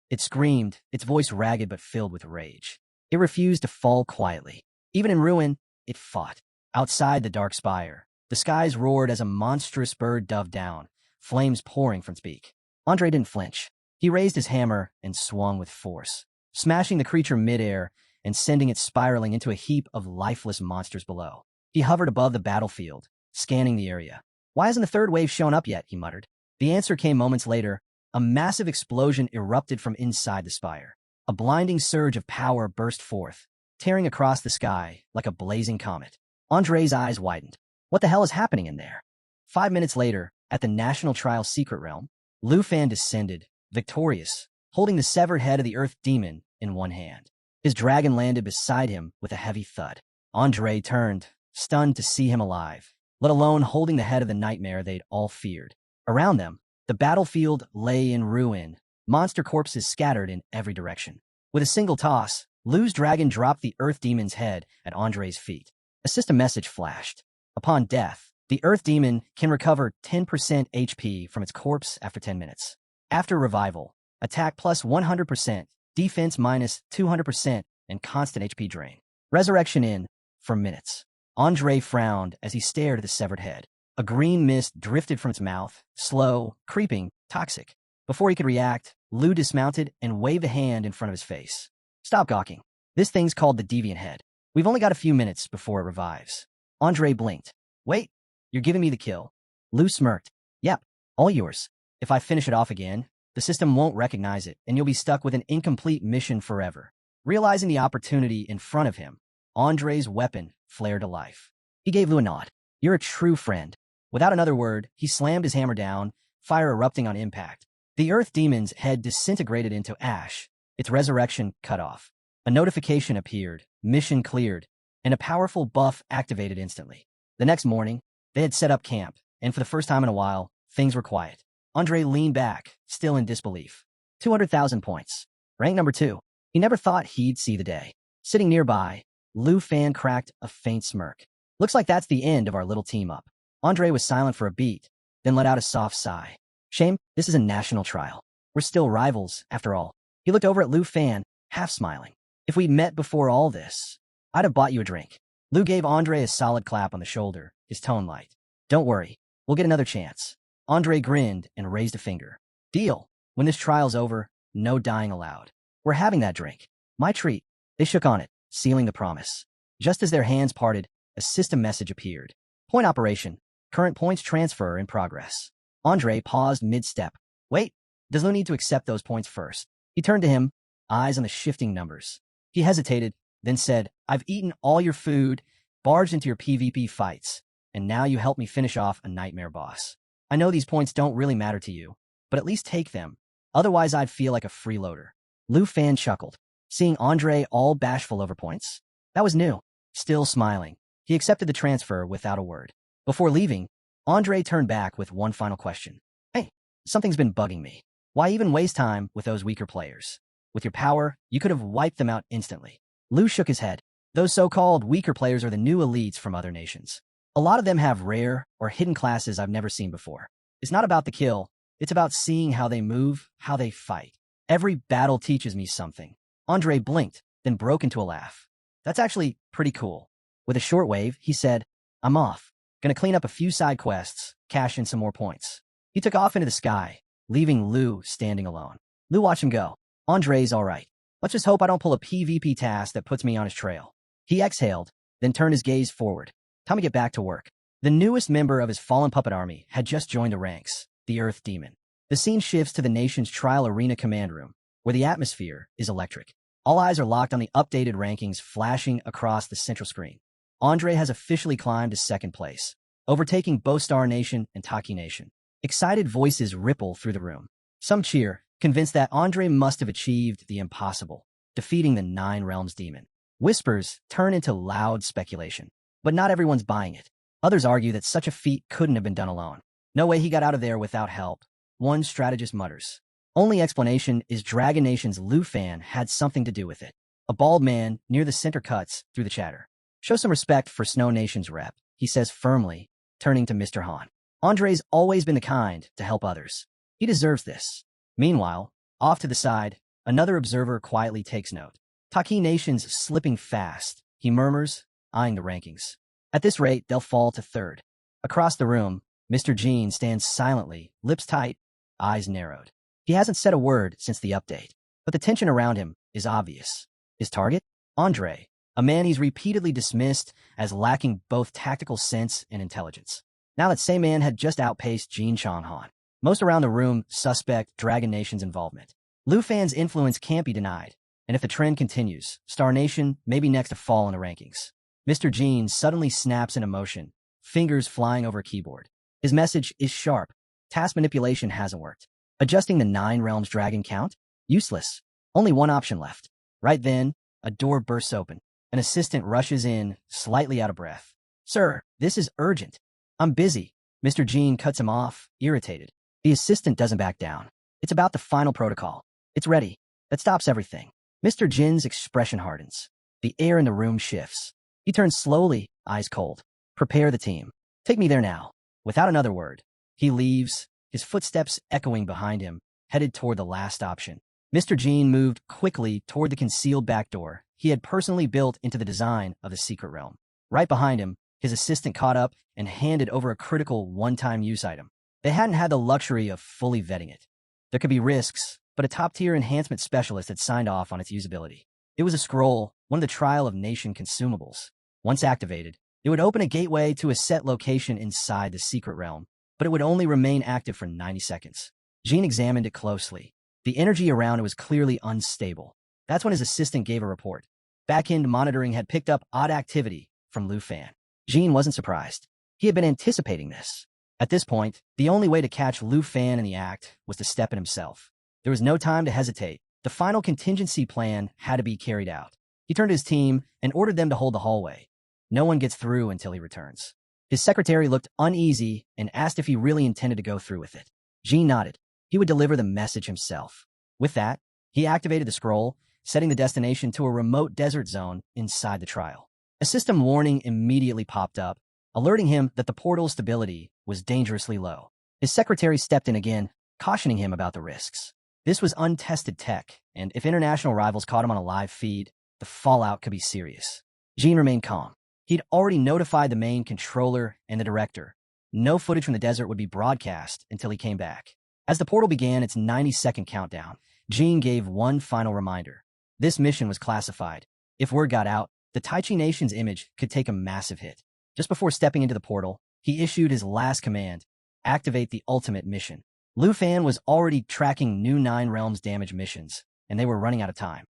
It screamed, its voice ragged but filled with rage. It refused to fall quietly. Even in ruin, it fought. Outside the dark spire, the skies roared as a monstrous bird dove down, flames pouring from its beak. Andre didn't flinch. He raised his hammer and swung with force, smashing the creature midair and sending it spiraling into a heap of lifeless monsters below. He hovered above the battlefield, scanning the area. Why hasn't the third wave shown up yet? He muttered. The answer came moments later. A massive explosion erupted from inside the spire. A blinding surge of power burst forth, tearing across the sky like a blazing comet. Andre's eyes widened. What the hell is happening in there? 5 minutes later, at the National Trial Secret Realm, Lufan descended, victorious, holding the severed head of the Earth Demon in one hand. His dragon landed beside him with a heavy thud. Andre turned, stunned to see him alive, let alone holding the head of the nightmare they'd all feared. Around them, the battlefield lay in ruin, monster corpses scattered in every direction. With a single toss, Lu's dragon dropped the Earth Demon's head at Andre's feet. A system message flashed. Upon death, the Earth Demon can recover 10% HP from its corpse after 10 minutes. After revival, attack plus 100%, defense minus 200%, and constant HP drain. Resurrection in for minutes. Andre frowned as he stared at the severed head. A green mist drifted from its mouth, slow, creeping, toxic. Before he could react, Lu dismounted and waved a hand in front of his face. Stop gawking. This thing's called the Deviant Head. We've only got a few minutes before it revives. Andre blinked. Wait, you're giving me the kill. Lou smirked. Yep, all yours. If I finish it off again, the system won't recognize it, and you'll be stuck with an incomplete mission forever. Realizing the opportunity in front of him, Andre's weapon flared to life. He gave Lou a nod. You're a true friend. Without another word, he slammed his hammer down, fire erupting on impact. The Earth Demon's head disintegrated into ash, its resurrection cut off. A notification appeared, mission cleared, and a powerful buff activated instantly. The next morning, they had set up camp, and for the first time in a while, things were quiet. Andre leaned back, still in disbelief. 200,000 points. Rank number 2. He never thought he'd see the day. Sitting nearby, Lufan cracked a faint smirk. Looks like that's the end of our little team up. Andre was silent for a beat, then let out a soft sigh. Shame, this is a national trial. We're still rivals, after all. He looked over at Lufan, half smiling. If we'd met before all this, I'd have bought you a drink. Lou gave Andre a solid clap on the shoulder, his tone light. Don't worry, we'll get another chance. Andre grinned and raised a finger. Deal. When this trial's over, no dying allowed. We're having that drink. My treat. They shook on it, sealing the promise. Just as their hands parted, a system message appeared. Point operation. Current points transfer in progress. Andre paused mid-step. Wait, does Lou need to accept those points first? He turned to him, eyes on the shifting numbers. He hesitated, then said, I've eaten all your food, barged into your PvP fights, and now you help me finish off a nightmare boss. I know these points don't really matter to you, but at least take them. Otherwise, I'd feel like a freeloader. Lufan chuckled, seeing Andre all bashful over points. That was new. Still smiling, he accepted the transfer without a word. Before leaving, Andre turned back with one final question. Hey, something's been bugging me. Why even waste time with those weaker players? With your power, you could have wiped them out instantly. Lou shook his head. Those so-called weaker players are the new elites from other nations. A lot of them have rare or hidden classes I've never seen before. It's not about the kill. It's about seeing how they move, how they fight. Every battle teaches me something. Andre blinked, then broke into a laugh. That's actually pretty cool. With a short wave, he said, I'm off. Gonna clean up a few side quests, cash in some more points. He took off into the sky, leaving Lou standing alone. Lou watched him go. Andre's all right. Let's just hope I don't pull a PvP task that puts me on his trail. He exhaled, then turned his gaze forward. Time to get back to work. The newest member of his fallen puppet army had just joined the ranks, the Earth Demon. The scene shifts to the nation's trial arena command room, where the atmosphere is electric. All eyes are locked on the updated rankings flashing across the central screen. Andre has officially climbed to second place, overtaking both Star Nation and Taki Nation. Excited voices ripple through the room. Some cheer, convinced that Andre must have achieved the impossible, defeating the Nine Realms demon. Whispers turn into loud speculation, but not everyone's buying it. Others argue that such a feat couldn't have been done alone. No way he got out of there without help. One strategist mutters. Only explanation is Dragon Nation's Lufan had something to do with it. A bald man near the center cuts through the chatter. Show some respect for Snow Nation's rep, he says firmly, turning to Mr. Han. Andre's always been the kind to help others. He deserves this. Meanwhile, off to the side, another observer quietly takes note. Taki Nation's slipping fast, he murmurs, eyeing the rankings. At this rate, they'll fall to third. Across the room, Mr. Jean stands silently, lips tight, eyes narrowed. He hasn't said a word since the update, but the tension around him is obvious. His target? Andre, a man he's repeatedly dismissed as lacking both tactical sense and intelligence. Now that same man had just outpaced Jean Changhan. Most around the room suspect Dragon Nation's involvement. Lufan's influence can't be denied, and if the trend continues, Star Nation may be next to fall in the rankings. Mr. Jean suddenly snaps into motion, fingers flying over a keyboard. His message is sharp. Task manipulation hasn't worked. Adjusting the Nine Realms dragon count? Useless. Only one option left. Right then, a door bursts open. An assistant rushes in, slightly out of breath. Sir, this is urgent. I'm busy. Mr. Jean cuts him off, irritated. The assistant doesn't back down. It's about the final protocol. It's ready. That stops everything. Mr. Jin's expression hardens. The air in the room shifts. He turns slowly, eyes cold. Prepare the team. Take me there now. Without another word, he leaves, his footsteps echoing behind him, headed toward the last option. Mr. Jean moved quickly toward the concealed back door he had personally built into the design of the secret realm. Right behind him, his assistant caught up and handed over a critical one-time use item. They hadn't had the luxury of fully vetting it. There could be risks, but a top-tier enhancement specialist had signed off on its usability. It was a scroll, one of the Trial of Nation consumables. Once activated, it would open a gateway to a set location inside the secret realm, but it would only remain active for 90 seconds. Qin examined it closely. The energy around it was clearly unstable. That's when his assistant gave a report. Back-end monitoring had picked up odd activity from Lufan. Qin wasn't surprised. He had been anticipating this. At this point, the only way to catch Lufan in the act was to step in himself. There was no time to hesitate. The final contingency plan had to be carried out. He turned to his team and ordered them to hold the hallway. No one gets through until he returns. His secretary looked uneasy and asked if he really intended to go through with it. Qin nodded. He would deliver the message himself. With that, he activated the scroll, setting the destination to a remote desert zone inside the trial. A system warning immediately popped up, alerting him that the portal's stability was dangerously low. His secretary stepped in again, cautioning him about the risks. This was untested tech, and if international rivals caught him on a live feed, the fallout could be serious. Qin remained calm. He'd already notified the main controller and the director. No footage from the desert would be broadcast until he came back. As the portal began its 90-second countdown, Qin gave one final reminder. This mission was classified. If word got out, the Taichi Nation's image could take a massive hit. Just before stepping into the portal, he issued his last command, activate the ultimate mission. Lufan was already tracking new 9 Realms damage missions, and they were running out of time.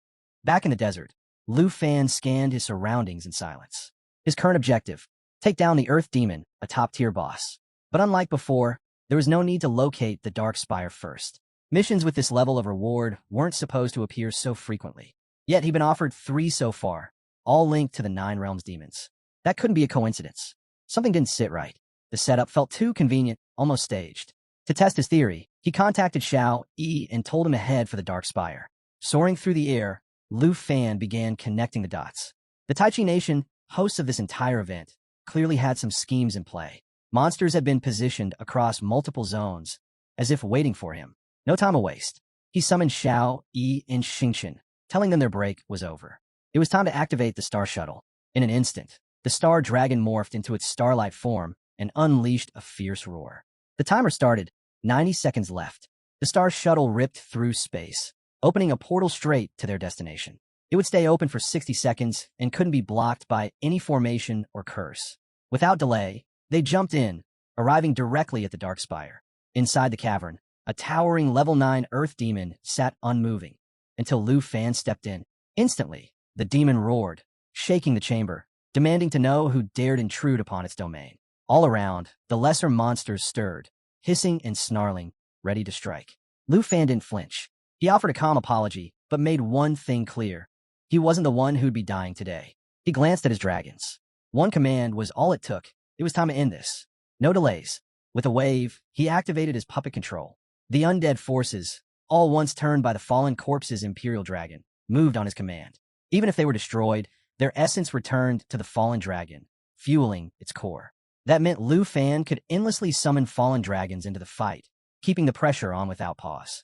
Back in the desert, Lufan scanned his surroundings in silence. His current objective, take down the Earth Demon, a top-tier boss. But unlike before, there was no need to locate the Dark Spire first. Missions with this level of reward weren't supposed to appear so frequently. Yet he'd been offered 3 so far, all linked to the 9 Realms demons. That couldn't be a coincidence. Something didn't sit right. The setup felt too convenient, almost staged. To test his theory, he contacted Shiao and told him to head for the Dark Spire. Soaring through the air, Lufan began connecting the dots. The Taichi Nation, hosts of this entire event, clearly had some schemes in play. Monsters had been positioned across multiple zones, as if waiting for him. No time to waste. He summoned Shiao, and Xingqian, telling them their break was over. It was time to activate the Star Shuttle. In an instant, the Star Dragon morphed into its starlight form and unleashed a fierce roar. The timer started, 90 seconds left. The Star Shuttle ripped through space, opening a portal straight to their destination. It would stay open for 60 seconds and couldn't be blocked by any formation or curse. Without delay, they jumped in, arriving directly at the Dark Spire. Inside the cavern, a towering level 9 Earth Demon sat unmoving, until Lufan stepped in. Instantly, the demon roared, shaking the chamber, demanding to know who dared intrude upon its domain. All around, the lesser monsters stirred, hissing and snarling, ready to strike. Lufan didn't flinch. He offered a calm apology, but made one thing clear. He wasn't the one who'd be dying today. He glanced at his dragons. One command was all it took. It was time to end this. No delays. With a wave, he activated his puppet control. The undead forces, all once turned by the fallen corpse's Imperial Dragon, moved on his command. Even if they were destroyed, their essence returned to the fallen dragon, fueling its core. That meant Lufan could endlessly summon fallen dragons into the fight, keeping the pressure on without pause.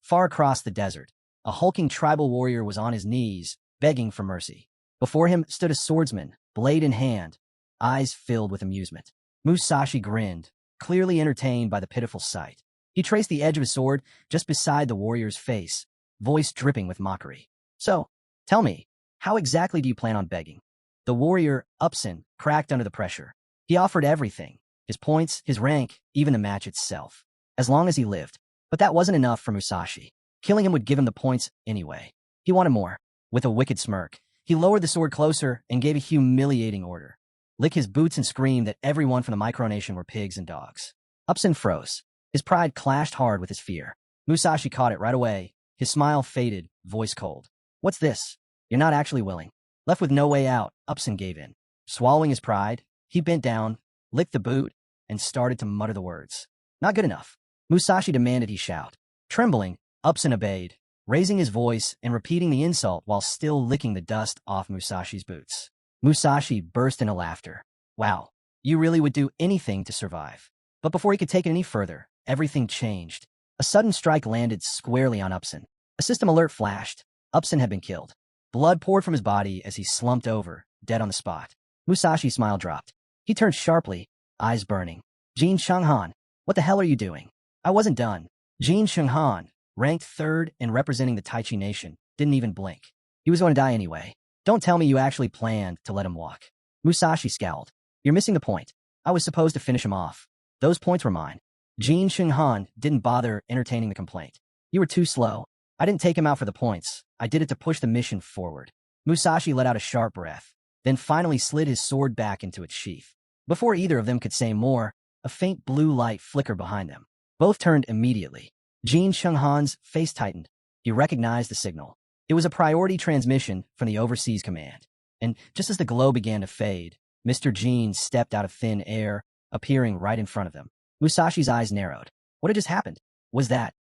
Far across the desert, a hulking tribal warrior was on his knees, begging for mercy. Before him stood a swordsman, blade in hand, eyes filled with amusement. Musashi grinned, clearly entertained by the pitiful sight. He traced the edge of his sword just beside the warrior's face, voice dripping with mockery. So, tell me, how exactly do you plan on begging? The warrior, Upson, cracked under the pressure. He offered everything, his points, his rank, even the match itself, as long as he lived. But that wasn't enough for Musashi. Killing him would give him the points anyway. He wanted more. With a wicked smirk, he lowered the sword closer and gave a humiliating order. Lick his boots and scream that everyone from the micronation were pigs and dogs. Upson froze. His pride clashed hard with his fear. Musashi caught it right away. His smile faded, voice cold. What's this? You're not actually willing. Left with no way out, Upson gave in. Swallowing his pride, he bent down, licked the boot, and started to mutter the words. Not good enough. Musashi demanded he shout. Trembling, Upson obeyed, raising his voice and repeating the insult while still licking the dust off Musashi's boots. Musashi burst into laughter. Wow, you really would do anything to survive. But before he could take it any further, everything changed. A sudden strike landed squarely on Upson. A system alert flashed. Upson had been killed. Blood poured from his body as he slumped over, dead on the spot. Musashi's smile dropped. He turned sharply, eyes burning. Qin Shenghan, what the hell are you doing? I wasn't done. Qin Shenghan, ranked 3rd and representing the Taichi Nation, didn't even blink. He was going to die anyway. Don't tell me you actually planned to let him walk. Musashi scowled. You're missing the point. I was supposed to finish him off. Those points were mine. Jin Shenghan didn't bother entertaining the complaint. You were too slow. I didn't take him out for the points. I did it to push the mission forward. Musashi let out a sharp breath, then finally slid his sword back into its sheath. Before either of them could say more, a faint blue light flickered behind them. Both turned immediately. Jin Shenghan's face tightened. He recognized the signal. It was a priority transmission from the Overseas Command. And just as the glow began to fade, Mr. Jin stepped out of thin air, appearing right in front of them. Musashi's eyes narrowed. What had just happened? Was that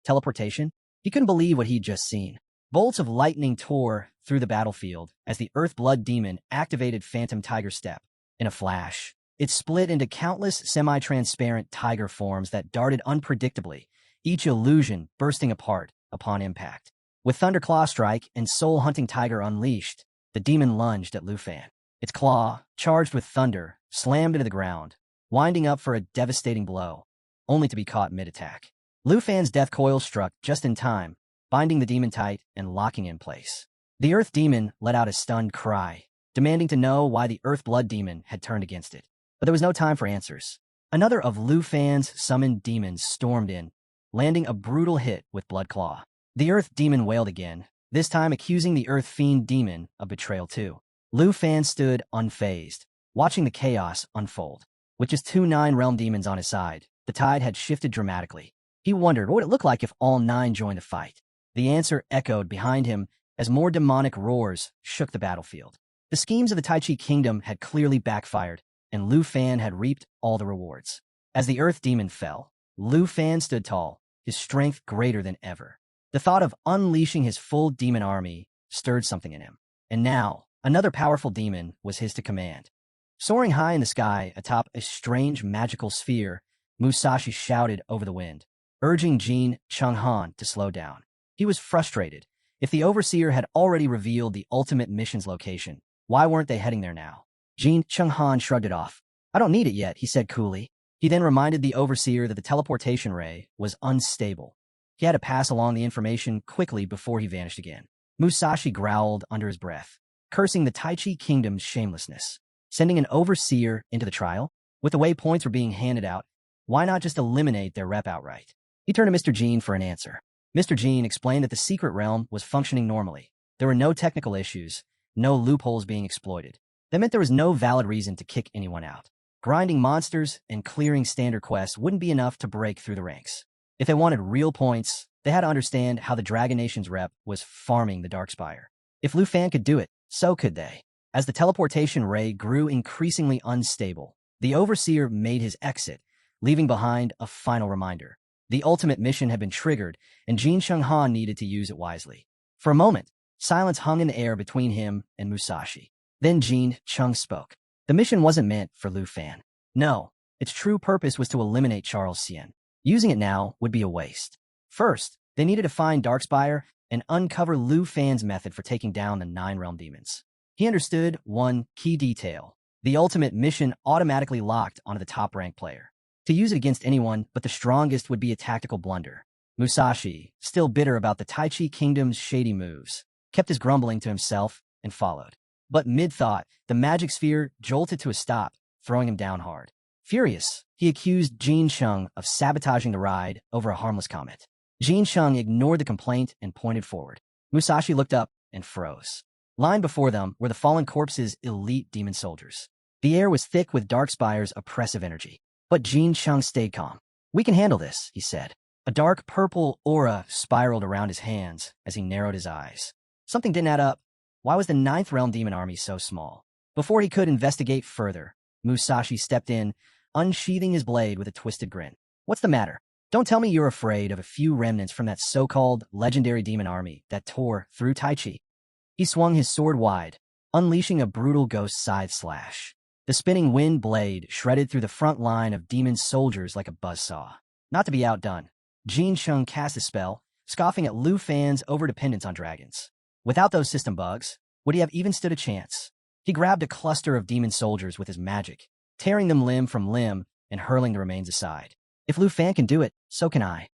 teleportation? He couldn't believe what he'd just seen. Bolts of lightning tore through the battlefield as the Earth Blood Demon activated Phantom Tiger Step. In a flash, it split into countless semi-transparent tiger forms that darted unpredictably, each illusion bursting apart upon impact. With Thunderclaw Strike and Soul Hunting Tiger unleashed, the demon lunged at Lufan. Its claw, charged with thunder, slammed into the ground, winding up for a devastating blow, only to be caught mid-attack. Lufan's death coil struck just in time, binding the demon tight and locking in place. The Earth Demon let out a stunned cry, demanding to know why the Earth Blood Demon had turned against it. But there was no time for answers. Another of Lufan's summoned demons stormed in, landing a brutal hit with Blood Claw. The Earth Demon wailed again, this time accusing the Earth Fiend Demon of betrayal too. Lufan stood unfazed, watching the chaos unfold. With just 2 9-realm demons on his side, the tide had shifted dramatically. He wondered what would it look like if all 9 joined the fight. The answer echoed behind him as more demonic roars shook the battlefield. The schemes of the Tai Chi Kingdom had clearly backfired, and Lufan had reaped all the rewards. As the Earth Demon fell, Lufan stood tall, his strength greater than ever. The thought of unleashing his full demon army stirred something in him. And now, another powerful demon was his to command. Soaring high in the sky atop a strange magical sphere, Musashi shouted over the wind, urging Jin Shenghan to slow down. He was frustrated. If the Overseer had already revealed the ultimate mission's location, why weren't they heading there now? Jin Shenghan shrugged it off. I don't need it yet, he said coolly. He then reminded the Overseer that the teleportation ray was unstable. He had to pass along the information quickly before he vanished again. Musashi growled under his breath, cursing the Tai Chi Kingdom's shamelessness. Sending an Overseer into the trial? With the way points were being handed out, why not just eliminate their rep outright? He turned to Mr. Jin for an answer. Mr. Jin explained that the secret realm was functioning normally. There were no technical issues, no loopholes being exploited. That meant there was no valid reason to kick anyone out. Grinding monsters and clearing standard quests wouldn't be enough to break through the ranks. If they wanted real points, they had to understand how the Dragon Nation's rep was farming the Darkspire. If Lufan could do it, so could they. As the teleportation ray grew increasingly unstable, the Overseer made his exit, leaving behind a final reminder. The ultimate mission had been triggered, and Jin Shenghan needed to use it wisely. For a moment, silence hung in the air between him and Musashi. Then Jin Chung spoke. The mission wasn't meant for Lufan. No, its true purpose was to eliminate Charles Xian. Using it now would be a waste. First, they needed to find Darkspire and uncover Lufan's method for taking down the 9-realm demons. He understood one key detail. The ultimate mission automatically locked onto the top-ranked player. To use it against anyone but the strongest would be a tactical blunder. Musashi, still bitter about the Tai Chi Kingdom's shady moves, kept his grumbling to himself and followed. But mid-thought, the magic sphere jolted to a stop, throwing him down hard. Furious, he accused Jin Sheng of sabotaging the ride over a harmless comment. Jin Sheng ignored the complaint and pointed forward. Musashi looked up and froze. Lying before them were the fallen corpses' elite demon soldiers. The air was thick with Darkspire's oppressive energy. But Jin Sheng stayed calm. We can handle this, he said. A dark purple aura spiraled around his hands as he narrowed his eyes. Something didn't add up. Why was the 9th realm demon army so small? Before he could investigate further, Musashi stepped in, unsheathing his blade with a twisted grin. What's the matter? Don't tell me you're afraid of a few remnants from that so-called legendary demon army that tore through Tai Chi. He swung his sword wide, unleashing a brutal ghost side slash. The spinning wind blade shredded through the front line of demon soldiers like a buzzsaw. Not to be outdone, Jin Sheng cast a spell, scoffing at Lufan's overdependence on dragons. Without those system bugs, would he have even stood a chance? He grabbed a cluster of demon soldiers with his magic, tearing them limb from limb and hurling the remains aside. If Lufan can do it, so can I.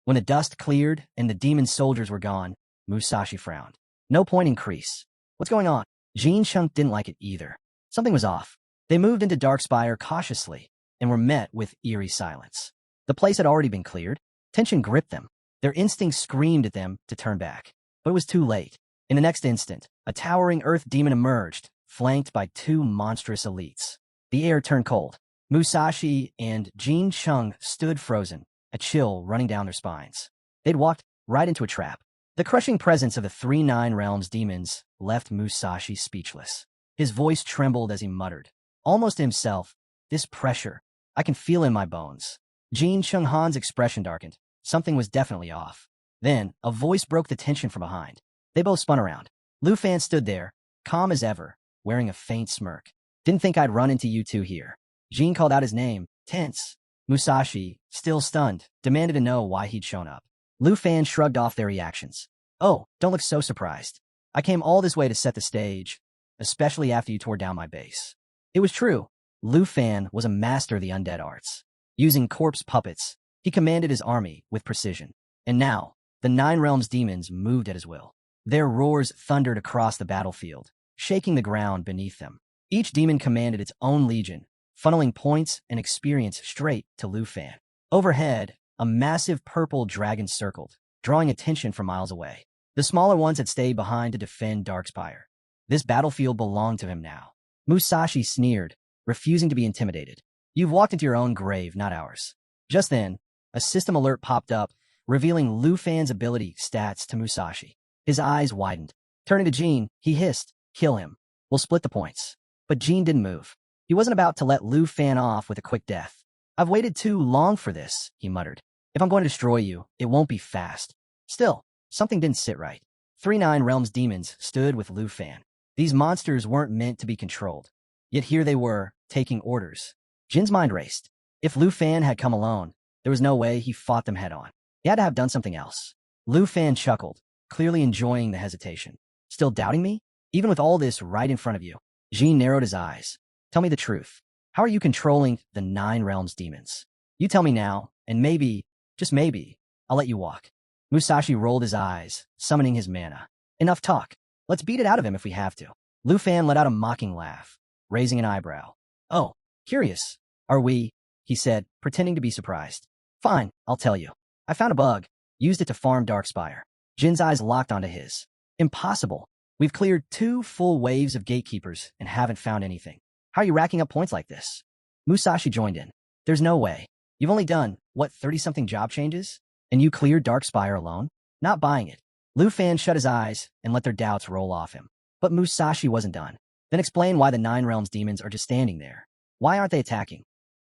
When the dust cleared and the demon soldiers were gone, Musashi frowned. No point in crease. What's going on? Jin Chung didn't like it either. Something was off. They moved into Darkspire cautiously and were met with eerie silence. The place had already been cleared. Tension gripped them. Their instincts screamed at them to turn back. But it was too late. In the next instant, a towering earth demon emerged, flanked by two monstrous elites. The air turned cold. Musashi and Jin Chung stood frozen, a chill running down their spines. They'd walked right into a trap. The crushing presence of the 3 Nine Realms demons left Musashi speechless. His voice trembled as he muttered, almost to himself, "This pressure, I can feel in my bones." Jin Chung Han's expression darkened. Something was definitely off. Then, a voice broke the tension from behind. They both spun around. Lufan stood there, calm as ever, wearing a faint smirk. "Didn't think I'd run into you two here." Jin called out his name, tense. Musashi, still stunned, demanded to know why he'd shown up. Lufan shrugged off their reactions. "Oh, don't look so surprised. I came all this way to set the stage, especially after you tore down my base." It was true. Lufan was a master of the undead arts. Using corpse puppets, he commanded his army with precision. And now, the 9 Realms demons moved at his will. Their roars thundered across the battlefield, shaking the ground beneath them. Each demon commanded its own legion, funneling points and experience straight to Lufan. Overhead, a massive purple dragon circled, drawing attention from miles away. The smaller ones had stayed behind to defend Darkspire. This battlefield belonged to him now. Musashi sneered, refusing to be intimidated. "You've walked into your own grave, not ours." Just then, a system alert popped up, revealing Lufan's ability stats to Musashi. His eyes widened. Turning to Jin, he hissed, "Kill him. We'll split the points." But Jin didn't move. He wasn't about to let Lufan off with a quick death. "I've waited too long for this," he muttered. "If I'm going to destroy you, it won't be fast." Still, something didn't sit right. 3 Nine Realms demons stood with Lufan. These monsters weren't meant to be controlled. Yet here they were, taking orders. Jin's mind raced. If Lufan had come alone, there was no way he fought them head-on. He had to have done something else. Lufan chuckled, clearly enjoying the hesitation. "Still doubting me? Even with all this right in front of you?" Jin narrowed his eyes. "Tell me the truth. How are you controlling the 9 Realms demons? You tell me now, and maybe, just maybe, I'll let you walk." Musashi rolled his eyes, summoning his mana. "Enough talk. Let's beat it out of him if we have to." Lufan let out a mocking laugh, raising an eyebrow. "Oh, curious, are we?" he said, pretending to be surprised. "Fine, I'll tell you. I found a bug, used it to farm Darkspire." Jin's eyes locked onto his. "Impossible. We've cleared 2 full waves of gatekeepers and haven't found anything. How are you racking up points like this?" Musashi joined in. "There's no way. You've only done, 30-something job changes? And you cleared Darkspire alone? Not buying it." Lufan shut his eyes and let their doubts roll off him. But Musashi wasn't done. "Then explain why the 9 Realms demons are just standing there. Why aren't they attacking?"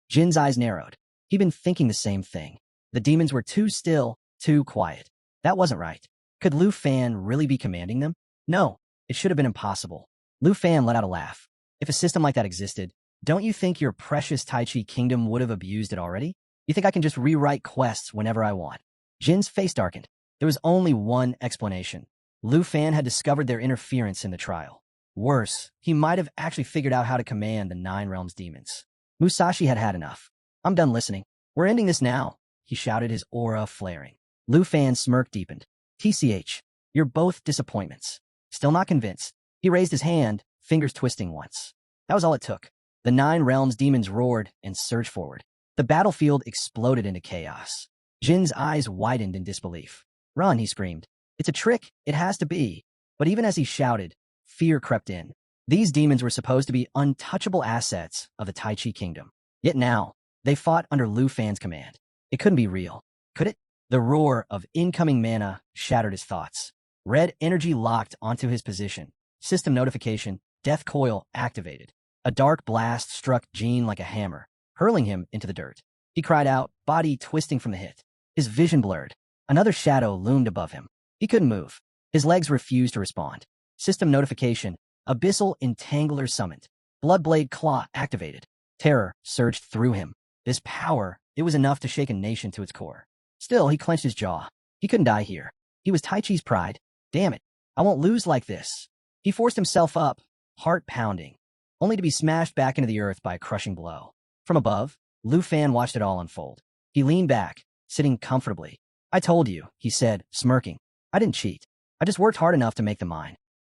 Jin's eyes narrowed. He'd been thinking the same thing. The demons were too still, too quiet. That wasn't right. Could Lufan really be commanding them? No, it should have been impossible. Lufan let out a laugh. "If a system like that existed, don't you think your precious Tai Chi kingdom would have abused it already? You think I can just rewrite quests whenever I want?" Jin's face darkened. There was only one explanation. Lufan had discovered their interference in the trial. Worse, he might have actually figured out how to command the 9 Realms demons. Musashi had had enough. "I'm done listening. We're ending this now," he shouted, his aura flaring. Lufan's smirk deepened. "TCH, you're both disappointments." Still not convinced, he raised his hand, fingers twisting once. That was all it took. The 9 Realms demons roared and surged forward. The battlefield exploded into chaos. Jin's eyes widened in disbelief. "Run," he screamed. "It's a trick, it has to be." But even as he shouted, fear crept in. These demons were supposed to be untouchable assets of the Tai Chi kingdom. Yet now, they fought under Lufan's command. It couldn't be real, could it? The roar of incoming mana shattered his thoughts. Red energy locked onto his position. System notification, death coil activated. A dark blast struck Jin like a hammer, hurling him into the dirt. He cried out, body twisting from the hit. His vision blurred. Another shadow loomed above him. He couldn't move. His legs refused to respond. System notification, Abyssal Entangler summoned. Bloodblade Claw activated. Terror surged through him. This power, it was enough to shake a nation to its core. Still, he clenched his jaw. He couldn't die here. He was Tai Chi's pride. Damn it, I won't lose like this. He forced himself up, heart pounding, only to be smashed back into the earth by a crushing blow. From above, Lufan watched it all unfold. He leaned back, sitting comfortably. "I told you," he said, smirking. "I didn't cheat. I just worked hard enough to make them mine."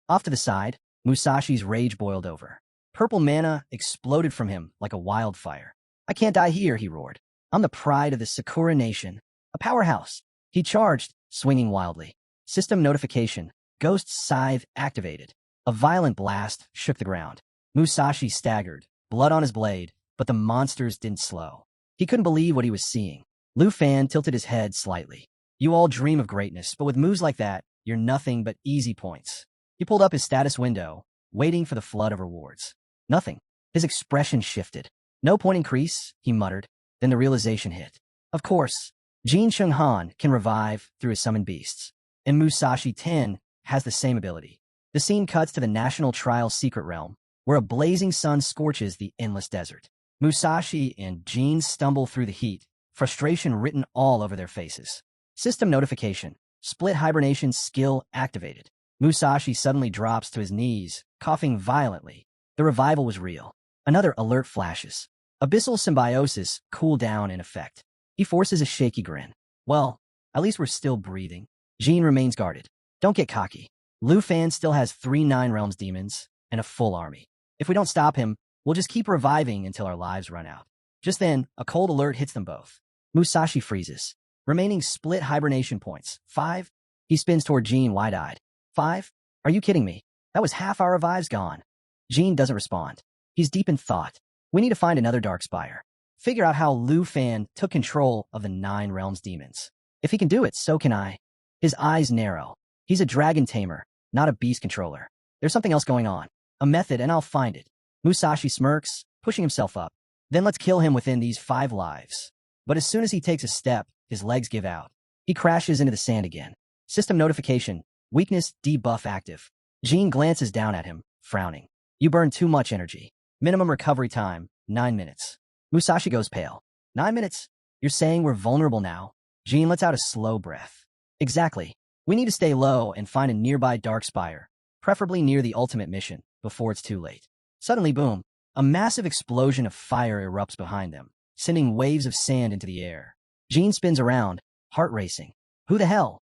Off to the side, Musashi's rage boiled over. Purple mana exploded from him like a wildfire. I can't die here, he roared. I'm the pride of the Sakura Nation. A powerhouse. He charged, swinging wildly. System notification. Ghost Scythe activated. A violent blast shook the ground. Musashi staggered, blood on his blade, but the monsters didn't slow. He couldn't believe what he was seeing. Lufan tilted his head slightly. You all dream of greatness, but with moves like that, you're nothing but easy points. He pulled up his status window, waiting for the flood of rewards. Nothing. His expression shifted. No point increase, he muttered. Then the realization hit. Of course, Jin Shenghan can revive through his summoned beasts, and Musashi 10 has the same ability. The scene cuts to the National Trial Secret Realm, where a blazing sun scorches the endless desert. Musashi and Jin stumble through the heat, frustration written all over their faces. System notification. Split hibernation skill activated. Musashi suddenly drops to his knees, coughing violently. The revival was real. Another alert flashes. Abyssal symbiosis cool down in effect. He forces a shaky grin. Well, at least we're still breathing. Jin remains guarded. Don't get cocky. Lufan still has 3 Nine Realms demons and a full army. If we don't stop him, we'll just keep reviving until our lives run out. Just then, a cold alert hits them both. Musashi freezes. Remaining split hibernation points. 5. He spins toward Jin wide-eyed. 5? Are you kidding me? That was half our revives gone. Jin doesn't respond. He's deep in thought. We need to find another Darkspire. Figure out how Lufan took control of the 9 Realms demons. If he can do it, so can I. His eyes narrow. He's a dragon tamer, not a beast controller. There's something else going on. A method, and I'll find it. Musashi smirks, pushing himself up. Then let's kill him within these 5 lives. But as soon as he takes a step, his legs give out. He crashes into the sand again. System notification. Weakness debuff active. Jin glances down at him, frowning. You burn too much energy. Minimum recovery time, 9 minutes. Musashi goes pale. 9 minutes? You're saying we're vulnerable now? Jin lets out a slow breath. Exactly. We need to stay low and find a nearby Darkspire, preferably near the ultimate mission, before it's too late. Suddenly, boom, a massive explosion of fire erupts behind them, sending waves of sand into the air. Jin spins around, heart racing. Who the hell?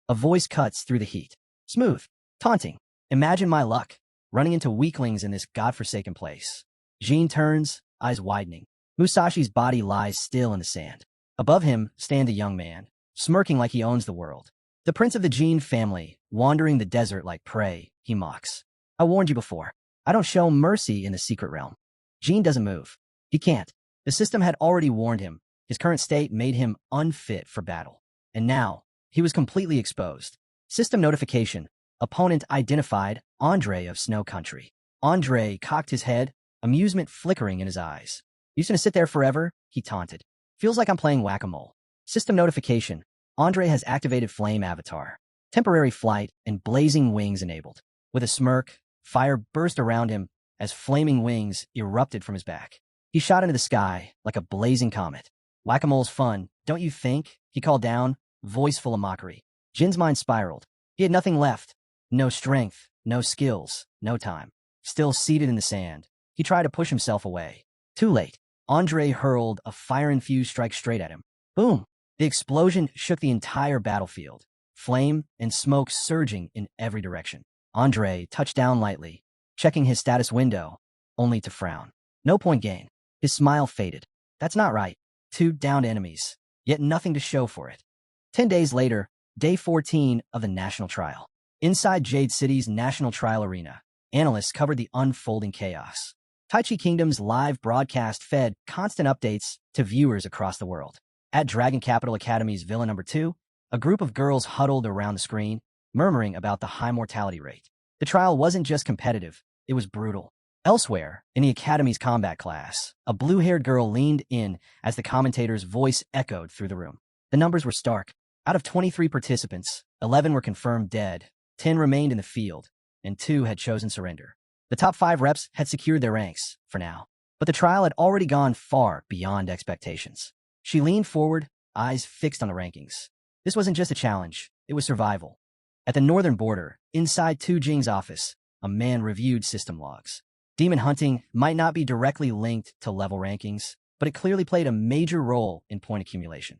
A voice cuts through the heat. Smooth. Taunting. Imagine my luck, running into weaklings in this godforsaken place. Jin turns, eyes widening. Musashi's body lies still in the sand. Above him stand a young man, smirking like he owns the world. The prince of the Qin family, wandering the desert like prey, he mocks. I warned you before. I don't show mercy in the secret realm. Jin doesn't move. He can't. The system had already warned him. His current state made him unfit for battle. And now, he was completely exposed. System notification. Opponent identified, Andre of Snow Country. Andre cocked his head, amusement flickering in his eyes. You just gonna sit there forever? He taunted. Feels like I'm playing whack-a-mole. System notification. Andre has activated Flame Avatar. Temporary flight and blazing wings enabled. With a smirk, fire burst around him as flaming wings erupted from his back. He shot into the sky like a blazing comet. Whack-a-mole's fun, don't you think? He called down, voice full of mockery. Jin's mind spiraled. He had nothing left. No strength, no skills, no time. Still seated in the sand, he tried to push himself away. Too late. Andre hurled a fire-infused strike straight at him. Boom! The explosion shook the entire battlefield, flame and smoke surging in every direction. Andre touched down lightly, checking his status window, only to frown. No point gain. His smile faded. That's not right. 2 downed enemies, yet nothing to show for it. 10 days later, day 14 of the National Trial. Inside Jade City's National Trial Arena, analysts covered the unfolding chaos. Taichi Kingdom's live broadcast fed constant updates to viewers across the world. At Dragon Capital Academy's Villa No. 2, a group of girls huddled around the screen, murmuring about the high mortality rate. The trial wasn't just competitive, it was brutal. Elsewhere, in the Academy's combat class, a blue-haired girl leaned in as the commentator's voice echoed through the room. The numbers were stark. Out of 23 participants, 11 were confirmed dead, 10 remained in the field, and 2 had chosen surrender. The top 5 reps had secured their ranks, for now. But the trial had already gone far beyond expectations. She leaned forward, eyes fixed on the rankings. This wasn't just a challenge, it was survival. At the northern border, inside Tu Jing's office, a man reviewed system logs. Demon hunting might not be directly linked to level rankings, but it clearly played a major role in point accumulation.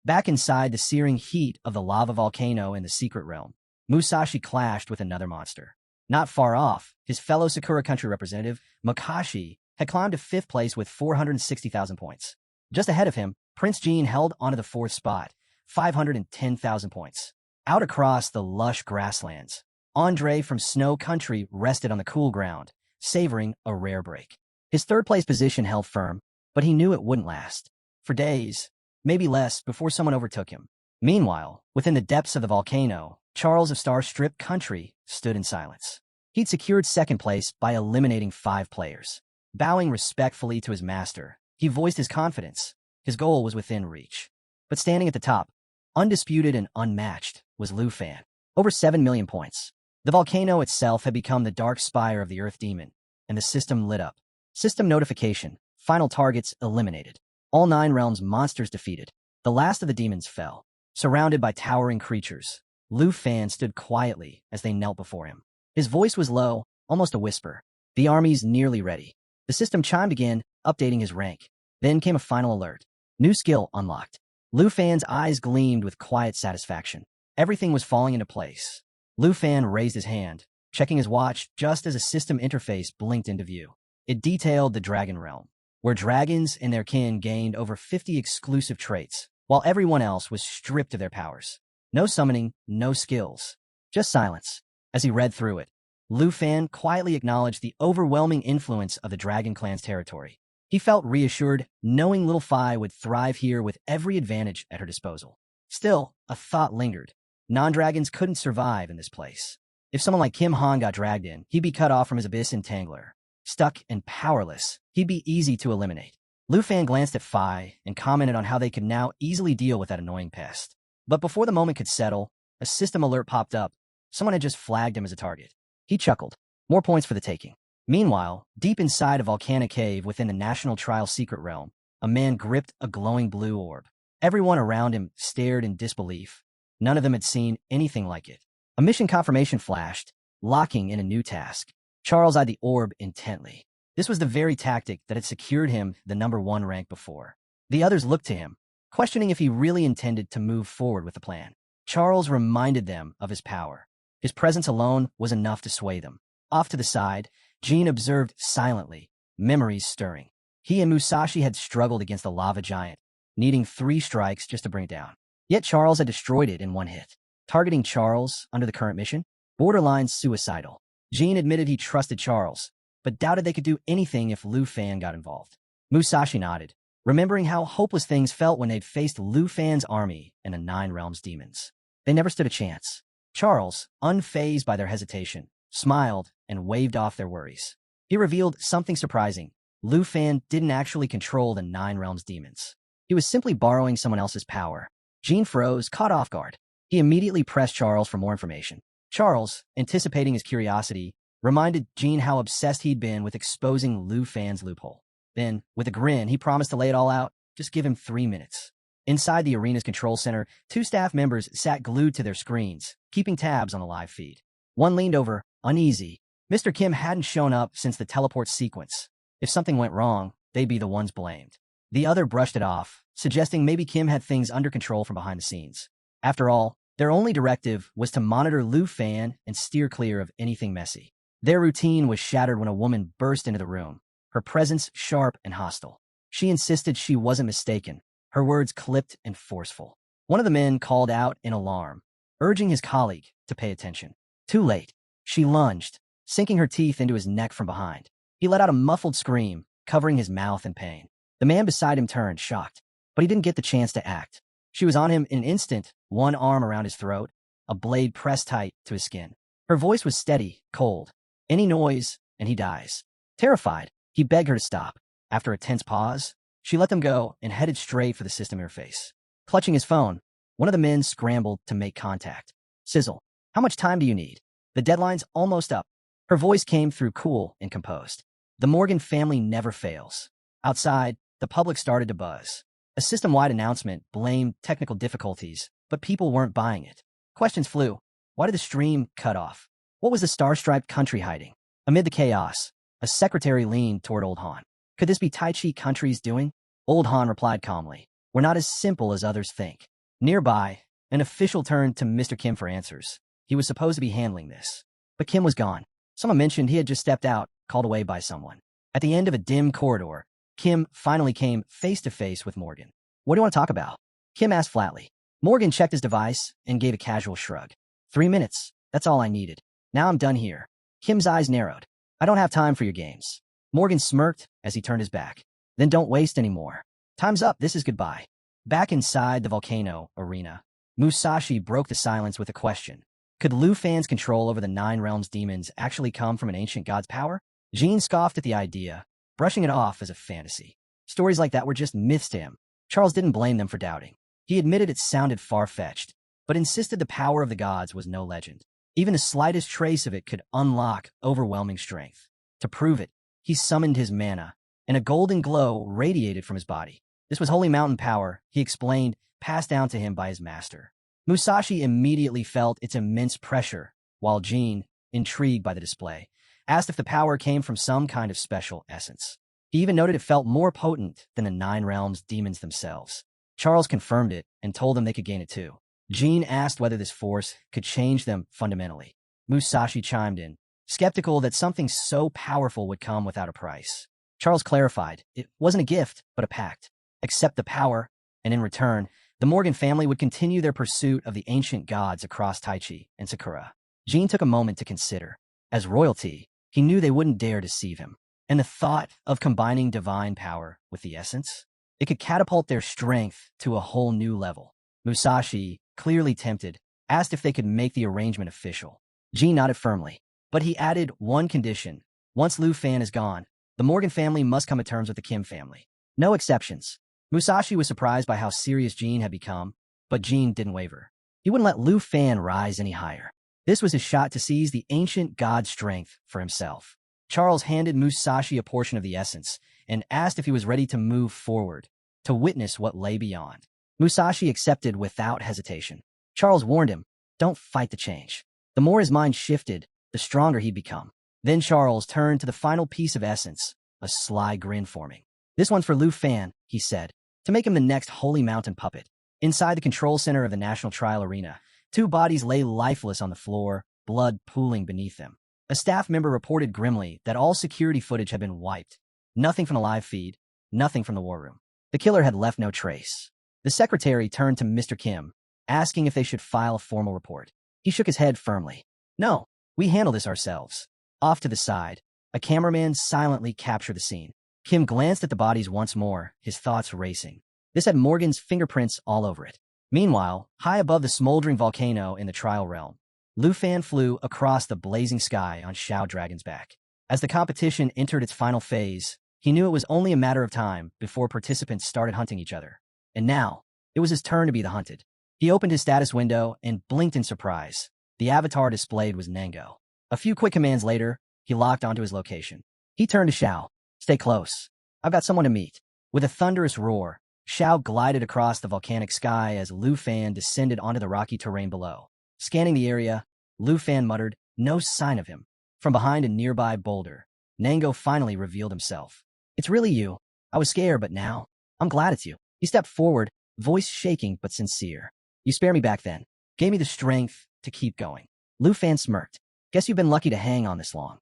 Back inside the searing heat of the lava volcano in the secret realm, Musashi clashed with another monster. Not far off, his fellow Sakura country representative, Makashi, had climbed to 5th place with 460,000 points. Just ahead of him, Prince Jean held onto the 4th spot, 510,000 points. Out across the lush grasslands, Andre from Snow Country rested on the cool ground, savoring a rare break. His 3rd-place position held firm, but he knew it wouldn't last. For days, maybe less, before someone overtook him. Meanwhile, within the depths of the volcano, Charles of Star-Stripped Country stood in silence. He'd secured 2nd place by eliminating 5 players. Bowing respectfully to his master, he voiced his confidence. His goal was within reach. But standing at the top, undisputed and unmatched, was Lufan. Over 7 million points. The volcano itself had become the dark spire of the Earth Demon, and the system lit up. System notification. Final targets eliminated. All 9 realms monsters defeated. The last of the demons fell. Surrounded by towering creatures, Lufan stood quietly as they knelt before him. His voice was low, almost a whisper. The army's nearly ready. The system chimed again, updating his rank. Then came a final alert. New skill unlocked. Lufan's eyes gleamed with quiet satisfaction. Everything was falling into place. Lufan raised his hand, checking his watch just as a system interface blinked into view. It detailed the Dragon Realm, where dragons and their kin gained over 50 exclusive traits, while everyone else was stripped of their powers. No summoning, no skills. Just silence. As he read through it, Lufan quietly acknowledged the overwhelming influence of the Dragon Clan's territory. He felt reassured, knowing Little Phi would thrive here with every advantage at her disposal. Still, a thought lingered. Non-dragons couldn't survive in this place. If someone like Kim Han got dragged in, he'd be cut off from his Abyss Entangler. Stuck and powerless, he'd be easy to eliminate. Lufan glanced at Phi and commented on how they could now easily deal with that annoying pest. But before the moment could settle, a system alert popped up. Someone had just flagged him as a target. He chuckled. More points for the taking. Meanwhile, deep inside a volcanic cave within the National Trial Secret Realm, a man gripped a glowing blue orb. Everyone around him stared in disbelief. None of them had seen anything like it. A mission confirmation flashed, locking in a new task. Charles eyed the orb intently. This was the very tactic that had secured him the #1 rank before. The others looked to him, questioning if he really intended to move forward with the plan. Charles reminded them of his power. His presence alone was enough to sway them. Off to the side, Jean observed silently, memories stirring. He and Musashi had struggled against the lava giant, needing 3 strikes just to bring it down. Yet Charles had destroyed it in 1 hit. Targeting Charles under the current mission? Borderline suicidal. Jean admitted he trusted Charles, but doubted they could do anything if Lufan got involved. Musashi nodded, remembering how hopeless things felt when they'd faced Lufan's army and the 9 realms demons. They never stood a chance. Charles, unfazed by their hesitation, smiled and waved off their worries. He revealed something surprising. Lufan didn't actually control the 9 realms demons. He was simply borrowing someone else's power. Jean froze, caught off guard. He immediately pressed Charles for more information. Charles, anticipating his curiosity, reminded Jean how obsessed he'd been with exposing Lufan's loophole. Then, with a grin, he promised to lay it all out. Just give him 3 minutes. Inside the arena's control center, 2 staff members sat glued to their screens, keeping tabs on the live feed. One leaned over, uneasy. Mr. Kim hadn't shown up since the teleport sequence. If something went wrong, they'd be the ones blamed. The other brushed it off, suggesting maybe Kim had things under control from behind the scenes. After all, their only directive was to monitor Lufan and steer clear of anything messy. Their routine was shattered when a woman burst into the room, her presence sharp and hostile. She insisted she wasn't mistaken, her words clipped and forceful. One of the men called out in alarm, urging his colleague to pay attention. Too late. She lunged, sinking her teeth into his neck from behind. He let out a muffled scream, covering his mouth in pain. The man beside him turned, shocked, but he didn't get the chance to act. She was on him in an instant, one arm around his throat, a blade pressed tight to his skin. Her voice was steady, cold. Any noise, and he dies. Terrified, he begged her to stop. After a tense pause, she let them go and headed straight for the system interface. Clutching his phone, one of the men scrambled to make contact. Sizzle, how much time do you need? The deadline's almost up. Her voice came through cool and composed. The Morgan family never fails. Outside, the public started to buzz. A system-wide announcement blamed technical difficulties, but people weren't buying it. Questions flew. Why did the stream cut off? What was the star-striped country hiding? Amid the chaos, a secretary leaned toward Old Han. Could this be Tai Chi Country's doing? Old Han replied calmly. We're not as simple as others think. Nearby, an official turned to Mr. Kim for answers. He was supposed to be handling this. But Kim was gone. Someone mentioned he had just stepped out, called away by someone. At the end of a dim corridor, Kim finally came face-to-face with Morgan. What do you want to talk about? Kim asked flatly. Morgan checked his device and gave a casual shrug. 3 minutes. That's all I needed. Now I'm done here. Kim's eyes narrowed. I don't have time for your games. Morgan smirked as he turned his back. Then don't waste any more. Time's up. This is goodbye. Back inside the volcano arena, Musashi broke the silence with a question. Could Lufan's control over the 9 realms demons actually come from an ancient god's power? Jean scoffed at the idea, brushing it off as a fantasy. Stories like that were just myths to him. Charles didn't blame them for doubting. He admitted it sounded far-fetched, but insisted the power of the gods was no legend. Even the slightest trace of it could unlock overwhelming strength. To prove it, he summoned his mana, and a golden glow radiated from his body. This was holy mountain power, he explained, passed down to him by his master. Musashi immediately felt its immense pressure, while Jean, intrigued by the display, asked if the power came from some kind of special essence. He even noted it felt more potent than the 9 realms demons themselves. Charles confirmed it and told them they could gain it too. Jean asked whether this force could change them fundamentally. Musashi chimed in, skeptical that something so powerful would come without a price. Charles clarified, it wasn't a gift, but a pact. Accept the power, and in return, the Morgan family would continue their pursuit of the ancient gods across Taichi and Sakura. Jean took a moment to consider. As royalty, he knew they wouldn't dare deceive him. And the thought of combining divine power with the essence? It could catapult their strength to a whole new level. Musashi, clearly tempted, asked if they could make the arrangement official. Jean nodded firmly, but he added one condition. Once Lufan is gone, the Morgan family must come to terms with the Qin family. No exceptions. Musashi was surprised by how serious Jean had become, but Jean didn't waver. He wouldn't let Lufan rise any higher. This was his shot to seize the ancient god's strength for himself. Charles handed Musashi a portion of the essence and asked if he was ready to move forward, to witness what lay beyond. Musashi accepted without hesitation. Charles warned him, don't fight the change. The more his mind shifted, the stronger he'd become. Then Charles turned to the final piece of essence, a sly grin forming. This one's for Lufan, he said, to make him the next holy mountain puppet. Inside the control center of the National Trial Arena, 2 bodies lay lifeless on the floor, blood pooling beneath them. A staff member reported grimly that all security footage had been wiped. Nothing from the live feed, nothing from the war room. The killer had left no trace. The secretary turned to Mr. Kim, asking if they should file a formal report. He shook his head firmly. No, we handle this ourselves. Off to the side, a cameraman silently captured the scene. Kim glanced at the bodies once more, his thoughts racing. This had Morgan's fingerprints all over it. Meanwhile, high above the smoldering volcano in the Trial Realm, Lufan flew across the blazing sky on Shiao Dragon's back. As the competition entered its final phase, he knew it was only a matter of time before participants started hunting each other. And now, it was his turn to be the hunted. He opened his status window and blinked in surprise. The avatar displayed was Nango. A few quick commands later, he locked onto his location. He turned to Shiao. Stay close. I've got someone to meet. With a thunderous roar, Shiao glided across the volcanic sky as Lufan descended onto the rocky terrain below. Scanning the area, Lufan muttered, no sign of him. From behind a nearby boulder, Nango finally revealed himself. It's really you. I was scared, but now, I'm glad it's you. He stepped forward, voice shaking but sincere. You spared me back then. Gave me the strength to keep going. Lufan smirked. Guess you've been lucky to hang on this long.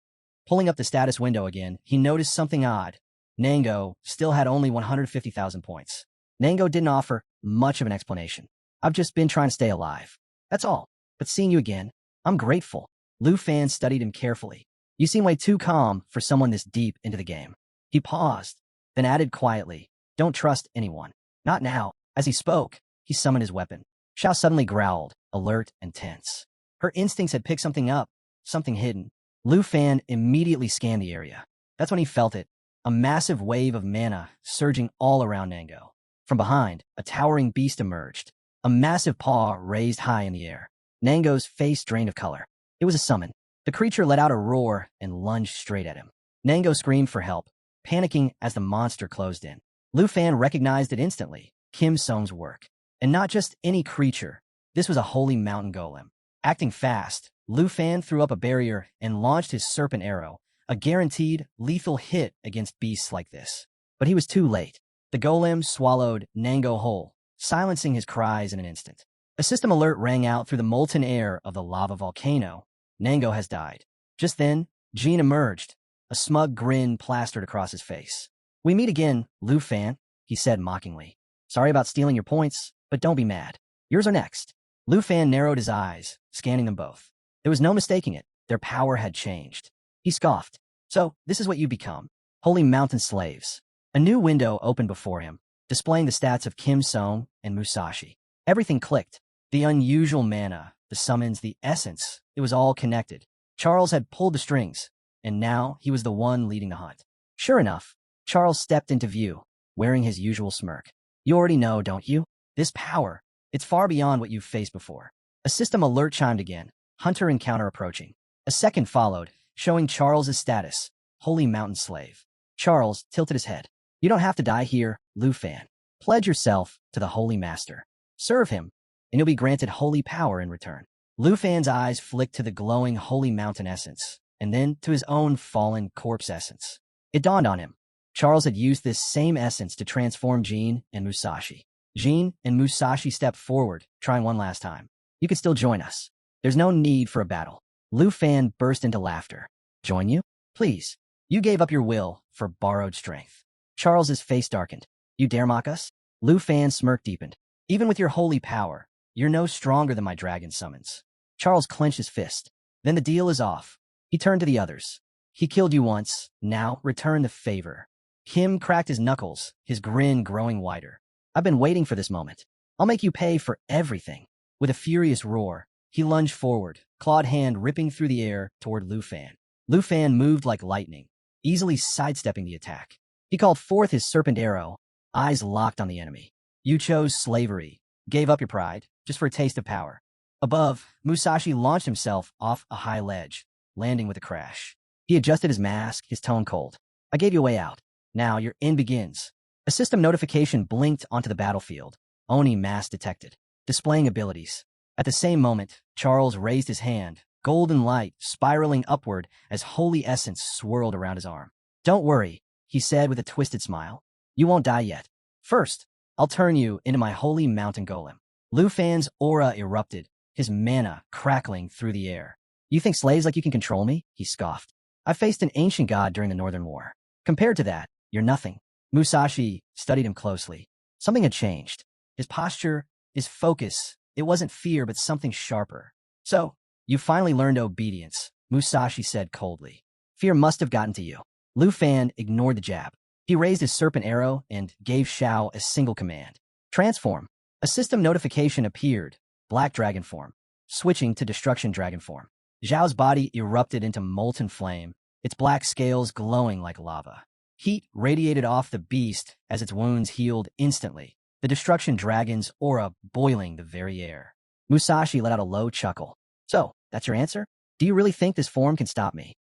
Pulling up the status window again, he noticed something odd. Nango still had only 150,000 points. Nango didn't offer much of an explanation. I've just been trying to stay alive. That's all. But seeing you again, I'm grateful. Lufan studied him carefully. You seem way too calm for someone this deep into the game. He paused, then added quietly, don't trust anyone. Not now. As he spoke, he summoned his weapon. Xiao suddenly growled, alert and tense. Her instincts had picked something up, something hidden. Lufan immediately scanned the area. That's when he felt it, a massive wave of mana surging all around Nango. From behind, a towering beast emerged, a massive paw raised high in the air. Nango's face drained of color. It was a summon. The creature let out a roar and lunged straight at him. Nango screamed for help, panicking as the monster closed in. Lufan recognized it instantly, Kim Song's work. And not just any creature. This was a holy mountain golem. Acting fast, Lufan threw up a barrier and launched his serpent arrow, a guaranteed lethal hit against beasts like this. But he was too late. The golem swallowed Nango whole, silencing his cries in an instant. A system alert rang out through the molten air of the lava volcano. Nango has died. Just then, Jin emerged, a smug grin plastered across his face. "We meet again, Lufan," he said mockingly. "Sorry about stealing your points, but don't be mad. Yours are next." Lufan narrowed his eyes, scanning them both. There was no mistaking it. Their power had changed. He scoffed. "So, this is what you become. Holy Mountain Slaves." A new window opened before him, displaying the stats of Kim Song and Musashi. Everything clicked. The unusual mana, the summons, the essence. It was all connected. Charles had pulled the strings, and now he was the one leading the hunt. Sure enough, Charles stepped into view, wearing his usual smirk. "You already know, don't you? This power, it's far beyond what you've faced before." A system alert chimed again, hunter encounter approaching. A second followed, showing Charles's status, Holy Mountain Slave. Charles tilted his head. "You don't have to die here, Lufan. Pledge yourself to the Holy Master. Serve him, and you'll be granted holy power in return." Lufan's eyes flicked to the glowing Holy Mountain essence, and then to his own fallen corpse essence. It dawned on him. Charles had used this same essence to transform Jin and Musashi. Jin and Musashi stepped forward, trying one last time. "You could still join us. There's no need for a battle." Lufan burst into laughter. "Join you? Please. You gave up your will for borrowed strength." Charles's face darkened. "You dare mock us?" Lufan's smirk deepened. "Even with your holy power, you're no stronger than my dragon summons." Charles clenched his fist. "Then the deal is off." He turned to the others. "He killed you once. Now return the favor." Kim cracked his knuckles, his grin growing wider. "I've been waiting for this moment. I'll make you pay for everything." With a furious roar, he lunged forward, clawed hand ripping through the air toward Lufan. Lufan moved like lightning, easily sidestepping the attack. He called forth his serpent arrow, eyes locked on the enemy. "You chose slavery, gave up your pride, just for a taste of power." Above, Musashi launched himself off a high ledge, landing with a crash. He adjusted his mask, his tone cold. "I gave you a way out. Now your end begins." A system notification blinked onto the battlefield. Oni mask detected, displaying abilities. At the same moment, Charles raised his hand, golden light spiraling upward as holy essence swirled around his arm. "Don't worry," he said with a twisted smile. "You won't die yet. First, I'll turn you into my holy mountain golem." Lufan's aura erupted, his mana crackling through the air. "You think slaves like you can control me?" he scoffed. "I faced an ancient god during the Northern War. Compared to that, you're nothing." Musashi studied him closely. Something had changed. His posture, his focus, it wasn't fear but something sharper. "So, you finally learned obedience," Musashi said coldly. "Fear must have gotten to you." Lufan ignored the jab. He raised his serpent arrow and gave Shiao a single command. "Transform." A system notification appeared, black dragon form, switching to destruction dragon form. Zhao's body erupted into molten flame, its black scales glowing like lava. Heat radiated off the beast as its wounds healed instantly, the destruction dragon's aura boiling the very air. Musashi let out a low chuckle. "So, that's your answer? Do you really think this form can stop me?"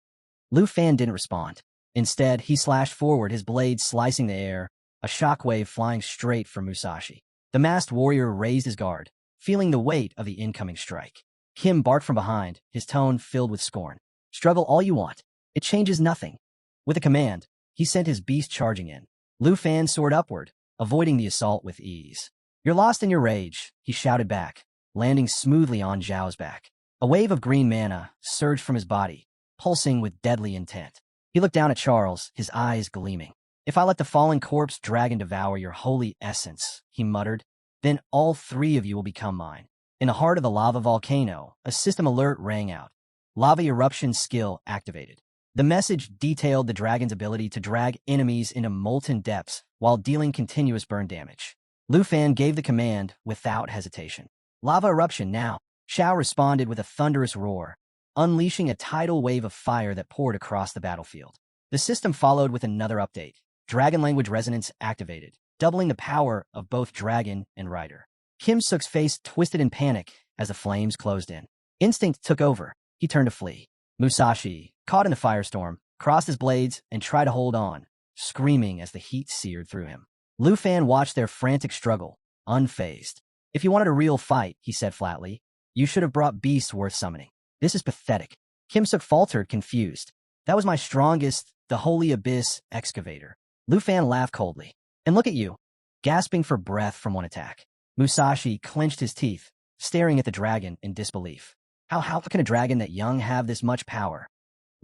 Lufan didn't respond. Instead, he slashed forward, his blade slicing the air, a shockwave flying straight for Musashi. The masked warrior raised his guard, feeling the weight of the incoming strike. Kim barked from behind, his tone filled with scorn. "Struggle all you want. It changes nothing." With a command, he sent his beast charging in. Lufan soared upward, avoiding the assault with ease. "You're lost in your rage," he shouted back, landing smoothly on Zhao's back. A wave of green mana surged from his body, pulsing with deadly intent. He looked down at Charles, his eyes gleaming. "If I let the fallen corpse dragon devour your holy essence," he muttered, "then all three of you will become mine." In the heart of the lava volcano, a system alert rang out. Lava eruption skill activated. The message detailed the dragon's ability to drag enemies into molten depths while dealing continuous burn damage. Lufan gave the command without hesitation. "Lava eruption now." Shiao responded with a thunderous roar, unleashing a tidal wave of fire that poured across the battlefield. The system followed with another update. Dragon language resonance activated, doubling the power of both dragon and rider. Kim Suk's face twisted in panic as the flames closed in. Instinct took over. He turned to flee. Musashi, caught in the firestorm, crossed his blades and tried to hold on, screaming as the heat seared through him. Lufan watched their frantic struggle, unfazed. "If you wanted a real fight," he said flatly, "you should have brought beasts worth summoning. This is pathetic." Kim Suk faltered, confused. "That was my strongest, the Holy Abyss excavator." Lufan laughed coldly. "And look at you, gasping for breath from one attack." Musashi clenched his teeth, staring at the dragon in disbelief. How can a dragon that young have this much power?"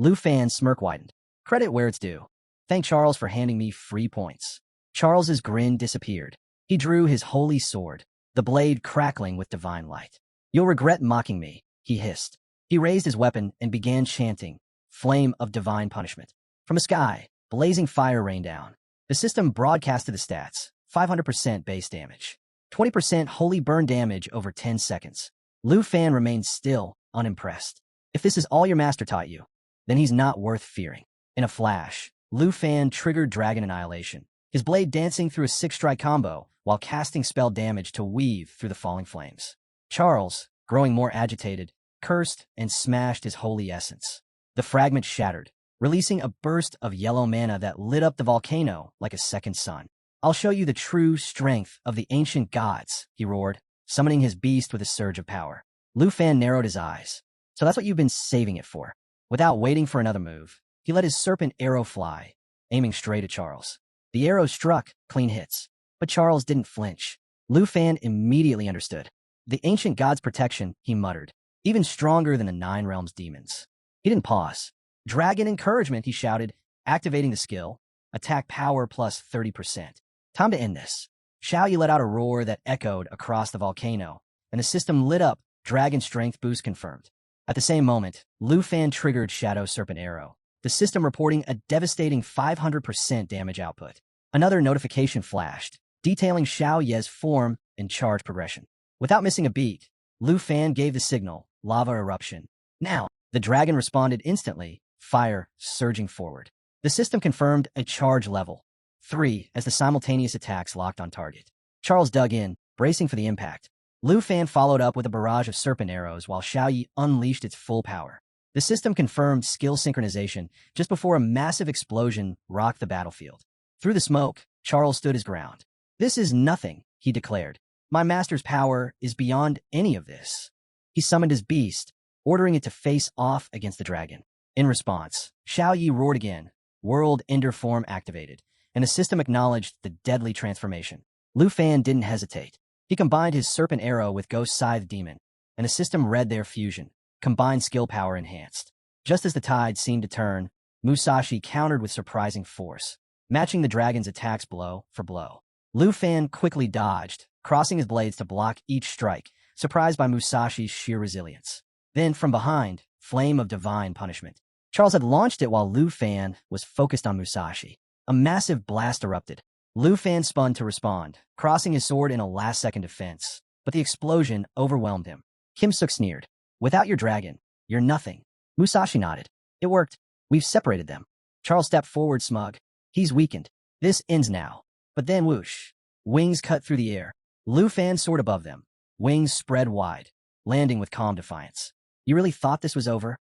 Lufan's smirk widened. Credit where it's due. Thank Charles for handing me free points. Charles's grin disappeared. He drew his holy sword, the blade crackling with divine light. You'll regret mocking me, he hissed. He raised his weapon and began chanting, Flame of Divine Punishment. From the sky, blazing fire rained down. The system broadcasted the stats, 500% base damage, 20% holy burn damage over 10 seconds. Lufan remained still, unimpressed. If this is all your master taught you, then he's not worth fearing. In a flash, Lufan triggered Dragon Annihilation, his blade dancing through a 6-strike combo while casting spell damage to weave through the falling flames. Charles, growing more agitated, cursed and smashed his holy essence. The fragment shattered, releasing a burst of yellow mana that lit up the volcano like a second sun. I'll show you the true strength of the ancient gods, he roared, summoning his beast with a surge of power. Lufan narrowed his eyes. So that's what you've been saving it for. Without waiting for another move, he let his serpent arrow fly, aiming straight at Charles. The arrow struck, clean hits. But Charles didn't flinch. Lufan immediately understood. The ancient god's protection, he muttered, even stronger than the 9 realms demons. He didn't pause. Dragon encouragement, he shouted, activating the skill. Attack power plus 30%. Time to end this. Xiao let out a roar that echoed across the volcano, and the system lit up, dragon strength boost confirmed. At the same moment, Lufan triggered Shadow Serpent Arrow, the system reporting a devastating 500% damage output. Another notification flashed, detailing Xiao Ye's form and charge progression. Without missing a beat, Lufan gave the signal, Lava Eruption. Now, the dragon responded instantly, fire surging forward. The system confirmed a charge level 3 as the simultaneous attacks locked on target. Charles dug in, bracing for the impact. Lufan followed up with a barrage of serpent arrows while Xiao Yi unleashed its full power. The system confirmed skill synchronization just before a massive explosion rocked the battlefield. Through the smoke, Charles stood his ground. This is nothing, he declared. My master's power is beyond any of this. He summoned his beast, ordering it to face off against the dragon. In response, Xiao Yi roared again, World Ender form activated, and the system acknowledged the deadly transformation. Lufan didn't hesitate. He combined his Serpent Arrow with Ghost Scythe Demon, and the system read their fusion, combined skill power enhanced. Just as the tide seemed to turn, Musashi countered with surprising force, matching the dragon's attacks blow for blow. Lufan quickly dodged, crossing his blades to block each strike, surprised by Musashi's sheer resilience. Then, from behind, Flame of Divine Punishment. Charles had launched it while Lufan was focused on Musashi. A massive blast erupted. Lufan spun to respond, crossing his sword in a last-second defense, but the explosion overwhelmed him. Kim Suk sneered. Without your dragon, you're nothing. Musashi nodded. It worked. We've separated them. Charles stepped forward smug. He's weakened. This ends now. But then whoosh. Wings cut through the air. Lufan soared above them. Wings spread wide, landing with calm defiance. You really thought this was over?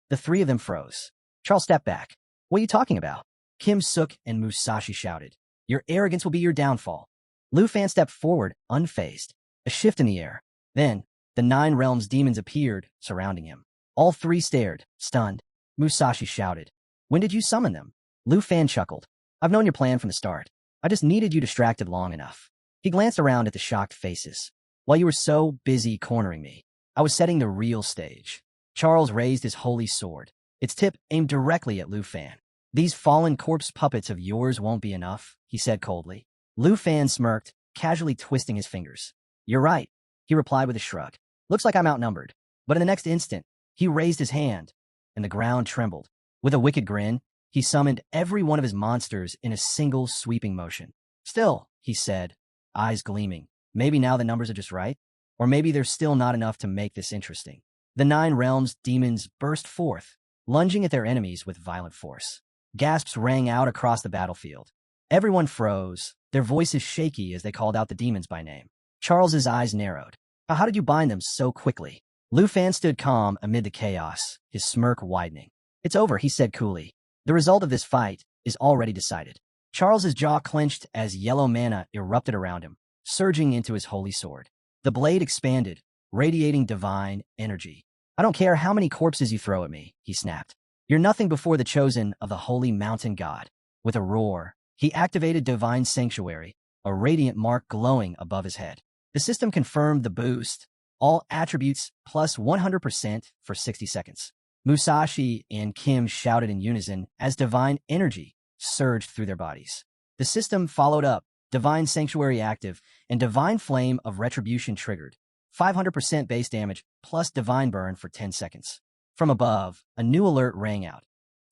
The three of them froze. Charles stepped back. What are you talking about? Kim Suk and Musashi shouted. Your arrogance will be your downfall. Lufan stepped forward, unfazed. A shift in the air. Then, the 9 realms demons appeared, surrounding him. All three stared, stunned. Musashi shouted. When did you summon them? Lufan chuckled. I've known your plan from the start. I just needed you distracted long enough. He glanced around at the shocked faces. While you were so busy cornering me, I was setting the real stage. Charles raised his holy sword, its tip aimed directly at Lufan. These fallen corpse puppets of yours won't be enough, he said coldly. Lufan smirked, casually twisting his fingers. You're right, he replied with a shrug. Looks like I'm outnumbered. But in the next instant, he raised his hand, and the ground trembled. With a wicked grin, he summoned every one of his monsters in a single sweeping motion. Still, he said, eyes gleaming, maybe now the numbers are just right? Or maybe there's still not enough to make this interesting. The 9 realms demons burst forth, lunging at their enemies with violent force. Gasps rang out across the battlefield. Everyone froze, their voices shaky as they called out the demons by name. Charles's eyes narrowed. How did you bind them so quickly? Lufan stood calm amid the chaos, his smirk widening. It's over, he said coolly. The result of this fight is already decided. Charles's jaw clenched as yellow mana erupted around him, surging into his holy sword. The blade expanded, radiating divine energy. I don't care how many corpses you throw at me, he snapped. You're nothing before the chosen of the holy mountain god. With a roar, he activated Divine Sanctuary, a radiant mark glowing above his head. The system confirmed the boost, all attributes plus 100% for 60 seconds. Musashi and Kim shouted in unison as divine energy surged through their bodies. The system followed up, Divine Sanctuary active, and Divine Flame of Retribution triggered. 500% base damage plus Divine Burn for 10 seconds. From above, a new alert rang out.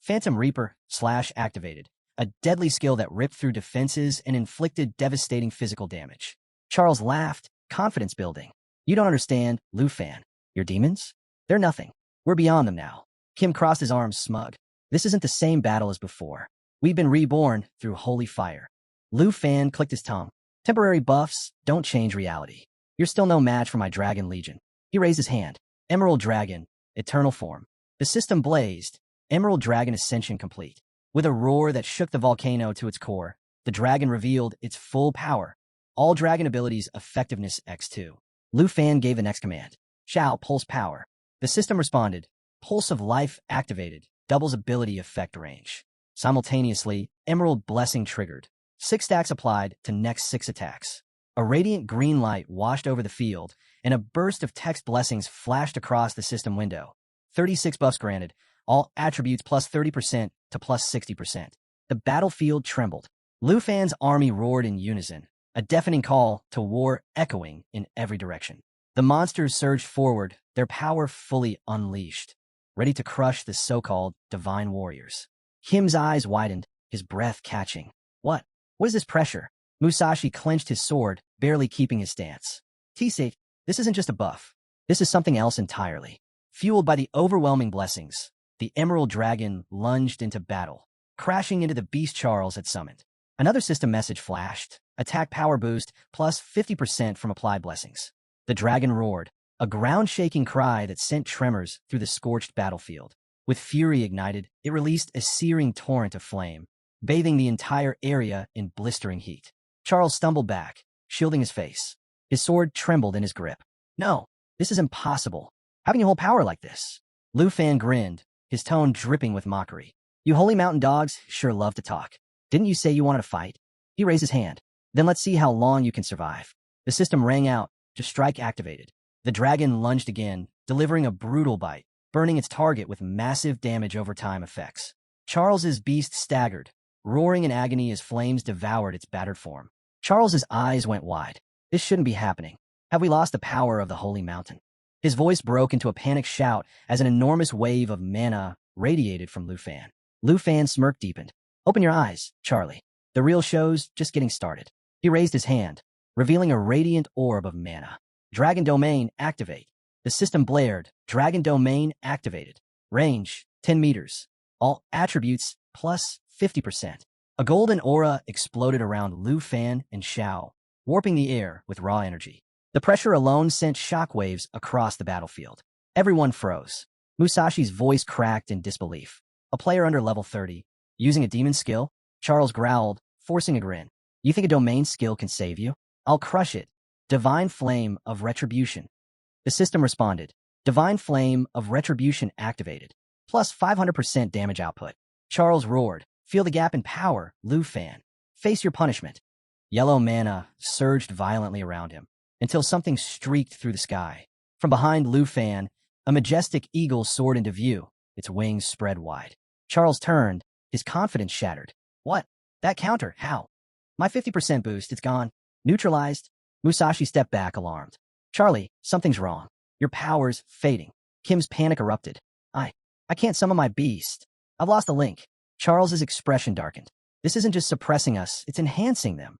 Phantom Reaper / activated, a deadly skill that ripped through defenses and inflicted devastating physical damage. Charles laughed, confidence building. You don't understand, Lufan. Your demons? They're nothing. We're beyond them now. Kim crossed his arms smug. This isn't the same battle as before. We've been reborn through holy fire. Lufan clicked his tongue. Temporary buffs don't change reality. You're still no match for my Dragon Legion. He raised his hand. Emerald Dragon, eternal form. The system blazed. Emerald Dragon Ascension complete. With a roar that shook the volcano to its core, the dragon revealed its full power. All dragon abilities effectiveness x2. Lufan gave the next command. Shiao, pulse power. The system responded. Pulse of life activated. Doubles ability effect range. Simultaneously, Emerald Blessing triggered. 6 stacks applied to next 6 attacks. A radiant green light washed over the field, and a burst of text blessings flashed across the system window. 36 buffs granted, all attributes plus 30% to plus 60%. The battlefield trembled. Lufan's army roared in unison, a deafening call to war echoing in every direction. The monsters surged forward, their power fully unleashed, ready to crush the so-called divine warriors. Kim's eyes widened, his breath catching. What is this pressure? Musashi clenched his sword, barely keeping his stance. T-Sate, this isn't just a buff. This is something else entirely. Fueled by the overwhelming blessings, the Emerald Dragon lunged into battle, crashing into the beast Charles had summoned. Another system message flashed. Attack power boost plus 50% from applied blessings. The dragon roared, a ground-shaking cry that sent tremors through the scorched battlefield. With fury ignited, it released a searing torrent of flame, bathing the entire area in blistering heat. Charles stumbled back, shielding his face. His sword trembled in his grip. No, this is impossible. How can you hold power like this? Lufan grinned, his tone dripping with mockery. You holy mountain dogs sure love to talk. Didn't you say you wanted to fight? He raised his hand. Then let's see how long you can survive. The system rang out, to strike activated. The dragon lunged again, delivering a brutal bite, burning its target with massive damage over time effects. Charles's beast staggered, roaring in agony as flames devoured its battered form. Charles's eyes went wide. This shouldn't be happening. Have we lost the power of the holy mountain? His voice broke into a panicked shout as an enormous wave of mana radiated from Lufan. Lufan's smirk deepened. Open your eyes, Charlie. The real show's just getting started. He raised his hand, revealing a radiant orb of mana. Dragon Domain activate. The system blared. Dragon Domain activated. Range, 10 meters. All attributes plus 50%. A golden aura exploded around Lufan and Shiao, warping the air with raw energy. The pressure alone sent shockwaves across the battlefield. Everyone froze. Musashi's voice cracked in disbelief. A player under level 30, using a demon skill? Charles growled, forcing a grin. You think a domain skill can save you? I'll crush it. Divine Flame of Retribution. The system responded. Divine Flame of Retribution activated. Plus 500% damage output. Charles roared. Feel the gap in power, Lufan. Face your punishment. Yellow mana surged violently around him, until something streaked through the sky. From behind Lufan, a majestic eagle soared into view, its wings spread wide. Charles turned, his confidence shattered. What? That counter, how? My 50% boost, it's gone. Neutralized. Musashi stepped back, alarmed. Charlie, something's wrong. Your power's fading. Kim's panic erupted. I can't summon my beast. I've lost the link. Charles's expression darkened. This isn't just suppressing us, it's enhancing them.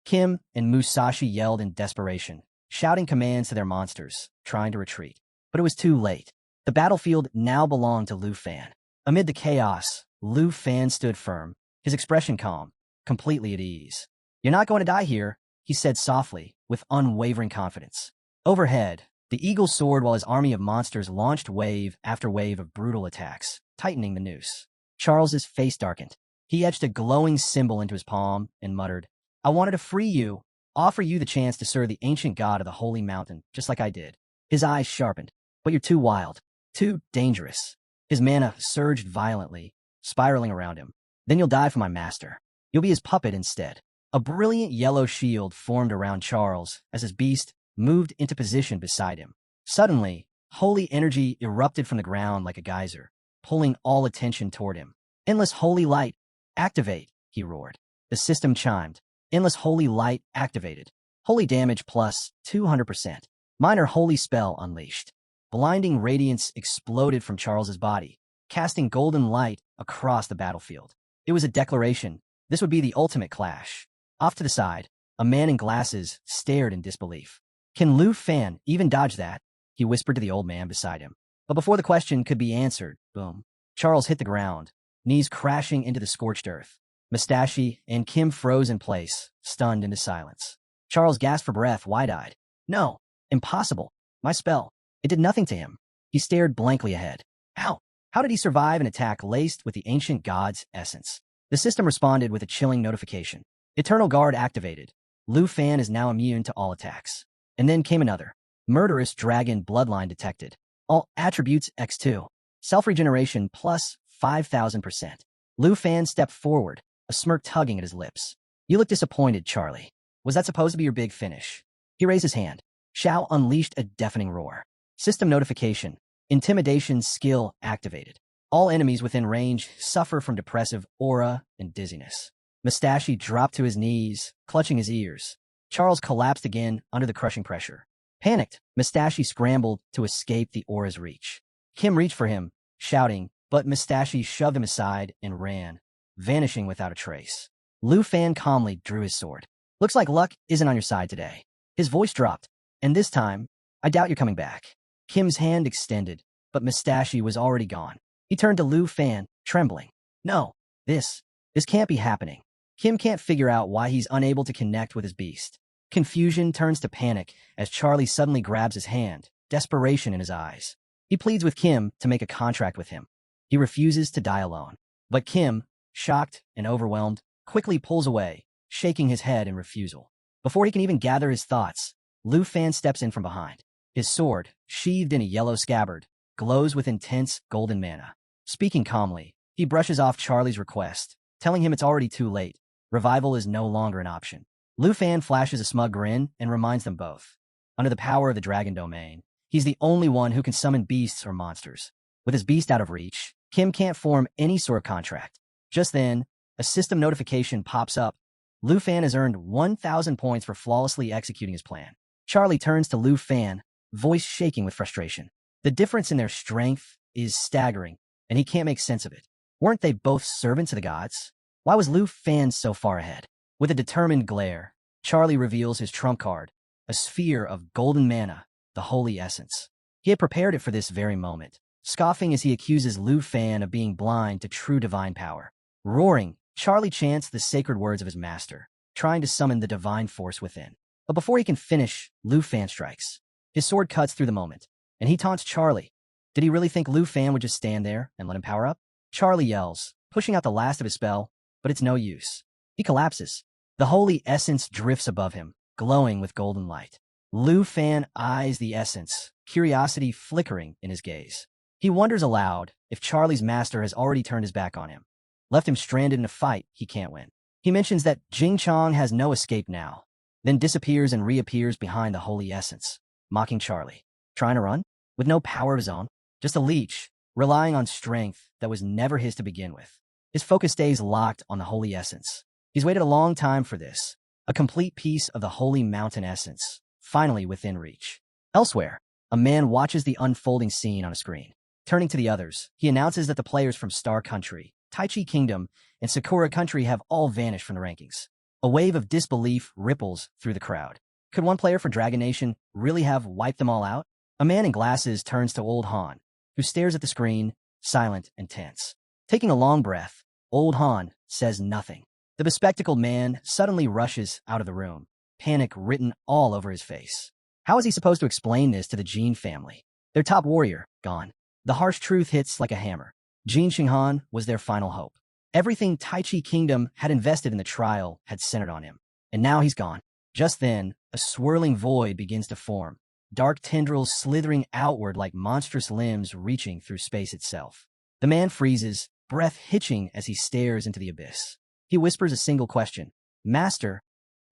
Kim and Musashi yelled in desperation, shouting commands to their monsters, trying to retreat. But it was too late. The battlefield now belonged to Lufan. Amid the chaos, Lufan stood firm, his expression calm, completely at ease. You're not going to die here, he said softly, with unwavering confidence. Overhead, the eagle soared while his army of monsters launched wave after wave of brutal attacks, tightening the noose. Charles's face darkened. He etched a glowing symbol into his palm and muttered, I wanted to free you, offer you the chance to serve the ancient god of the holy mountain, just like I did. His eyes sharpened. But you're too wild, too dangerous. His mana surged violently, spiraling around him. Then you'll die for my master. You'll be his puppet instead. A brilliant yellow shield formed around Charles as his beast moved into position beside him. Suddenly, Holy energy erupted from the ground like a geyser, pulling all attention toward him. Endless holy light, activate, he roared. The system chimed. Endless holy light activated. Holy damage plus 200%. Minor holy spell unleashed. Blinding radiance exploded from Charles's body, casting golden light across the battlefield. It was a declaration. This would be the ultimate clash. Off to the side, a man in glasses stared in disbelief. Can Lufan even dodge that? He whispered to the old man beside him. But before the question could be answered, boom. Charles hit the ground, knees crashing into the scorched earth. Mustache and Kim froze in place, stunned into silence. Charles gasped for breath, wide-eyed. No, impossible. My spell. It did nothing to him. He stared blankly ahead. How? How did he survive an attack laced with the ancient god's essence? The system responded with a chilling notification. Eternal Guard activated. Lufan is now immune to all attacks. And then came another. Murderous Dragon Bloodline detected. All attributes X2. Self-regeneration plus 5,000%. Lufan stepped forward, a smirk tugging at his lips. You look disappointed, Charlie. Was that supposed to be your big finish? He raised his hand. Xiao unleashed a deafening roar. System notification. Intimidation skill activated. All enemies within range suffer from depressive aura and dizziness. Mustache dropped to his knees, clutching his ears. Charles collapsed again under the crushing pressure. Panicked, Mustache scrambled to escape the aura's reach. Kim reached for him, shouting, but Mustache shoved him aside and ran, vanishing without a trace. Lufan calmly drew his sword. Looks like luck isn't on your side today. His voice dropped, and this time, I doubt you're coming back. Kim's hand extended, but Mustache was already gone. He turned to Lufan, trembling. No, this can't be happening. Kim can't figure out why he's unable to connect with his beast. Confusion turns to panic as Charlie suddenly grabs his hand, desperation in his eyes. He pleads with Kim to make a contract with him. He refuses to die alone. But Kim, shocked and overwhelmed, quickly pulls away, shaking his head in refusal. Before he can even gather his thoughts, Lufan steps in from behind. His sword, sheathed in a yellow scabbard, glows with intense golden mana. Speaking calmly, he brushes off Charlie's request, telling him it's already too late. Revival is no longer an option. Lufan flashes a smug grin and reminds them both. Under the power of the dragon domain, he's the only one who can summon beasts or monsters. With his beast out of reach, Kim can't form any sort of contract. Just then, a system notification pops up. Lufan has earned 1,000 points for flawlessly executing his plan. Charlie turns to Lufan, voice shaking with frustration. The difference in their strength is staggering, and he can't make sense of it. Weren't they both servants of the gods? Why was Lufan so far ahead? With a determined glare, Charlie reveals his trump card, a sphere of golden mana, the holy essence. He had prepared it for this very moment, scoffing as he accuses Lufan of being blind to true divine power. Roaring, Charlie chants the sacred words of his master, trying to summon the divine force within. But before he can finish, Lufan strikes. His sword cuts through the moment, and he taunts Charlie. Did he really think Lufan would just stand there and let him power up? Charlie yells, pushing out the last of his spell, but it's no use. He collapses. The holy essence drifts above him, glowing with golden light. Lufan eyes the essence, curiosity flickering in his gaze. He wonders aloud if Charlie's master has already turned his back on him, left him stranded in a fight he can't win. He mentions that Jing Chong has no escape now, then disappears and reappears behind the holy essence, mocking Charlie. Trying to run? With no power of his own? Just a leech, relying on strength that was never his to begin with. His focus stays locked on the holy essence. He's waited a long time for this, a complete piece of the holy mountain essence, finally within reach. Elsewhere, a man watches the unfolding scene on a screen. Turning to the others, he announces that the players from Star Country, Taichi Kingdom, and Sakura Country have all vanished from the rankings. A wave of disbelief ripples through the crowd. Could one player for Dragon Nation really have wiped them all out? A man in glasses turns to Old Han, who stares at the screen, silent and tense. Taking a long breath, Old Han says nothing. The bespectacled man suddenly rushes out of the room, panic written all over his face. How is he supposed to explain this to the Qin family? Their top warrior, gone. The harsh truth hits like a hammer. Jin Xinghan was their final hope. Everything Taichi Kingdom had invested in the trial had centered on him, and now he's gone. Just then, a swirling void begins to form, dark tendrils slithering outward like monstrous limbs reaching through space itself. The man freezes, breath hitching as he stares into the abyss. He whispers a single question. Master,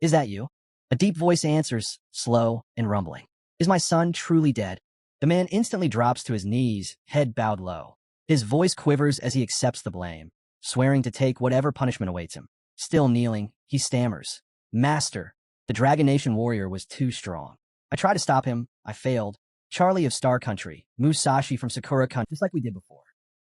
is that you? A deep voice answers, slow and rumbling. Is my son truly dead? The man instantly drops to his knees, head bowed low. His voice quivers as he accepts the blame, swearing to take whatever punishment awaits him. Still kneeling, he stammers, "Master, the Dragon Nation warrior was too strong. I tried to stop him. I failed. Charlie of Star Country, Musashi from Sakura Country, just like we did before."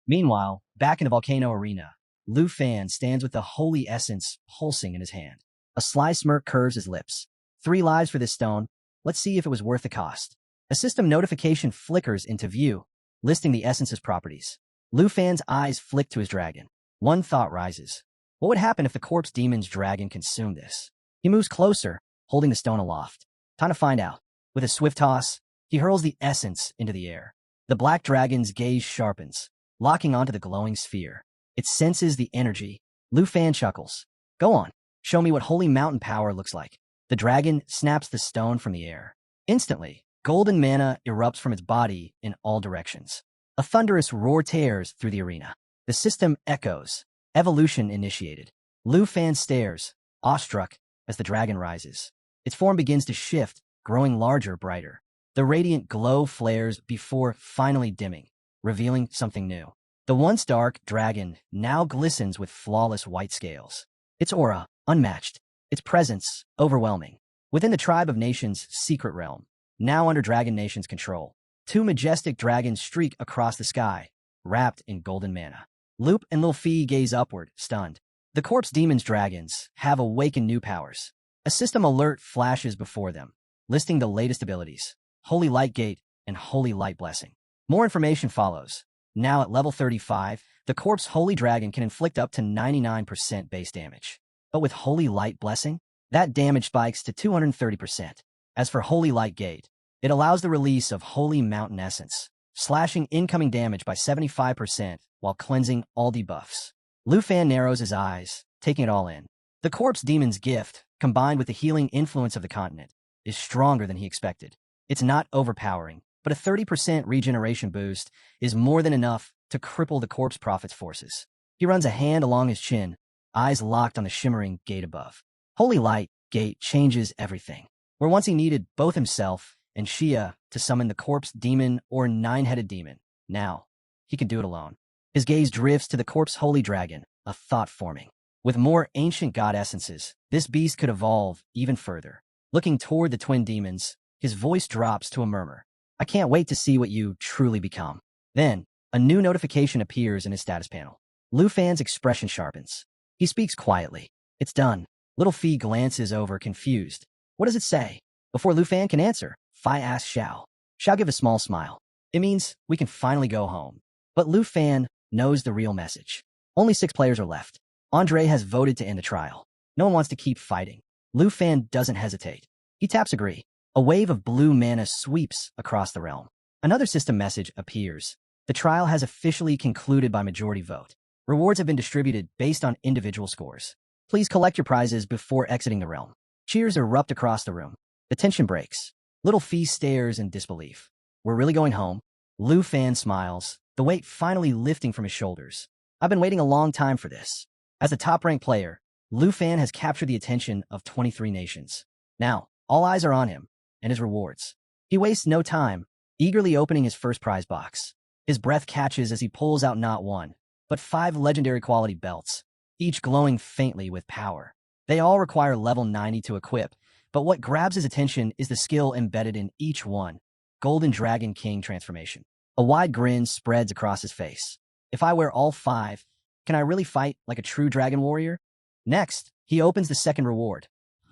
Meanwhile, back in the volcano arena, Lufan stands with the holy essence pulsing in his hand. A sly smirk curves his lips. 3 lives for this stone. Let's see if it was worth the cost. A system notification flickers into view, listing the essence's properties. Lufan's eyes flick to his dragon. One thought rises. What would happen if the corpse demon's dragon consumed this? He moves closer, holding the stone aloft. Time to find out. With a swift toss, he hurls the essence into the air. The black dragon's gaze sharpens, locking onto the glowing sphere. It senses the energy. Lufan chuckles. Go on, show me what holy mountain power looks like. The dragon snaps the stone from the air. Instantly, golden mana erupts from its body in all directions. A thunderous roar tears through the arena. The system echoes. Evolution initiated. Lufan stares, awestruck, as the dragon rises. Its form begins to shift, growing larger, brighter. The radiant glow flares before finally dimming, revealing something new. The once dark dragon now glistens with flawless white scales. Its aura, unmatched. Its presence, overwhelming. Within the tribe of nations' secret realm, now under Dragon Nation's control, 2 majestic dragons streak across the sky, wrapped in golden mana. Loop and Luffy gaze upward, stunned. The corpse demon's dragons have awakened new powers. A system alert flashes before them, listing the latest abilities, Holy Light Gate and Holy Light Blessing. More information follows. Now at level 35, the corpse Holy Dragon can inflict up to 99% base damage. But with Holy Light Blessing, that damage spikes to 230%. As for Holy Light Gate, it allows the release of Holy Mountain Essence, slashing incoming damage by 75% while cleansing all debuffs. Lufan narrows his eyes, taking it all in. The corpse demon's gift, combined with the healing influence of the continent, is stronger than he expected. It's not overpowering, but a 30% regeneration boost is more than enough to cripple the corpse prophet's forces. He runs a hand along his chin, eyes locked on the shimmering gate above. Holy Light Gate changes everything. Where once he needed both himself and Shia to summon the corpse demon or 9-headed demon, now he can do it alone. His gaze drifts to the corpse holy dragon, a thought forming. With more ancient god essences, this beast could evolve even further. Looking toward the twin demons, his voice drops to a murmur. I can't wait to see what you truly become. Then, a new notification appears in his status panel. Lufan's expression sharpens. He speaks quietly. It's done. Little Fee glances over, confused. What does it say? Before Lufan can answer, Fi asks Xiao. Xiao gives a small smile. It means we can finally go home. But Lufan knows the real message. Only 6 players are left. Andre has voted to end the trial. No one wants to keep fighting. Lufan doesn't hesitate. He taps agree. A wave of blue mana sweeps across the realm. Another system message appears. The trial has officially concluded by majority vote. Rewards have been distributed based on individual scores. Please collect your prizes before exiting the realm. Cheers erupt across the room. The tension breaks. Little Fee stares in disbelief. We're really going home? Lufan smiles, the weight finally lifting from his shoulders. I've been waiting a long time for this. As the top-ranked player, Lufan has captured the attention of 23 nations. Now, all eyes are on him and his rewards. He wastes no time, eagerly opening his first prize box. His breath catches as he pulls out not 1, but 5 legendary quality belts, each glowing faintly with power. They all require level 90 to equip, but what grabs his attention is the skill embedded in each one, Golden Dragon King transformation. A wide grin spreads across his face. If I wear all 5, can I really fight like a true dragon warrior? Next, he opens the second reward,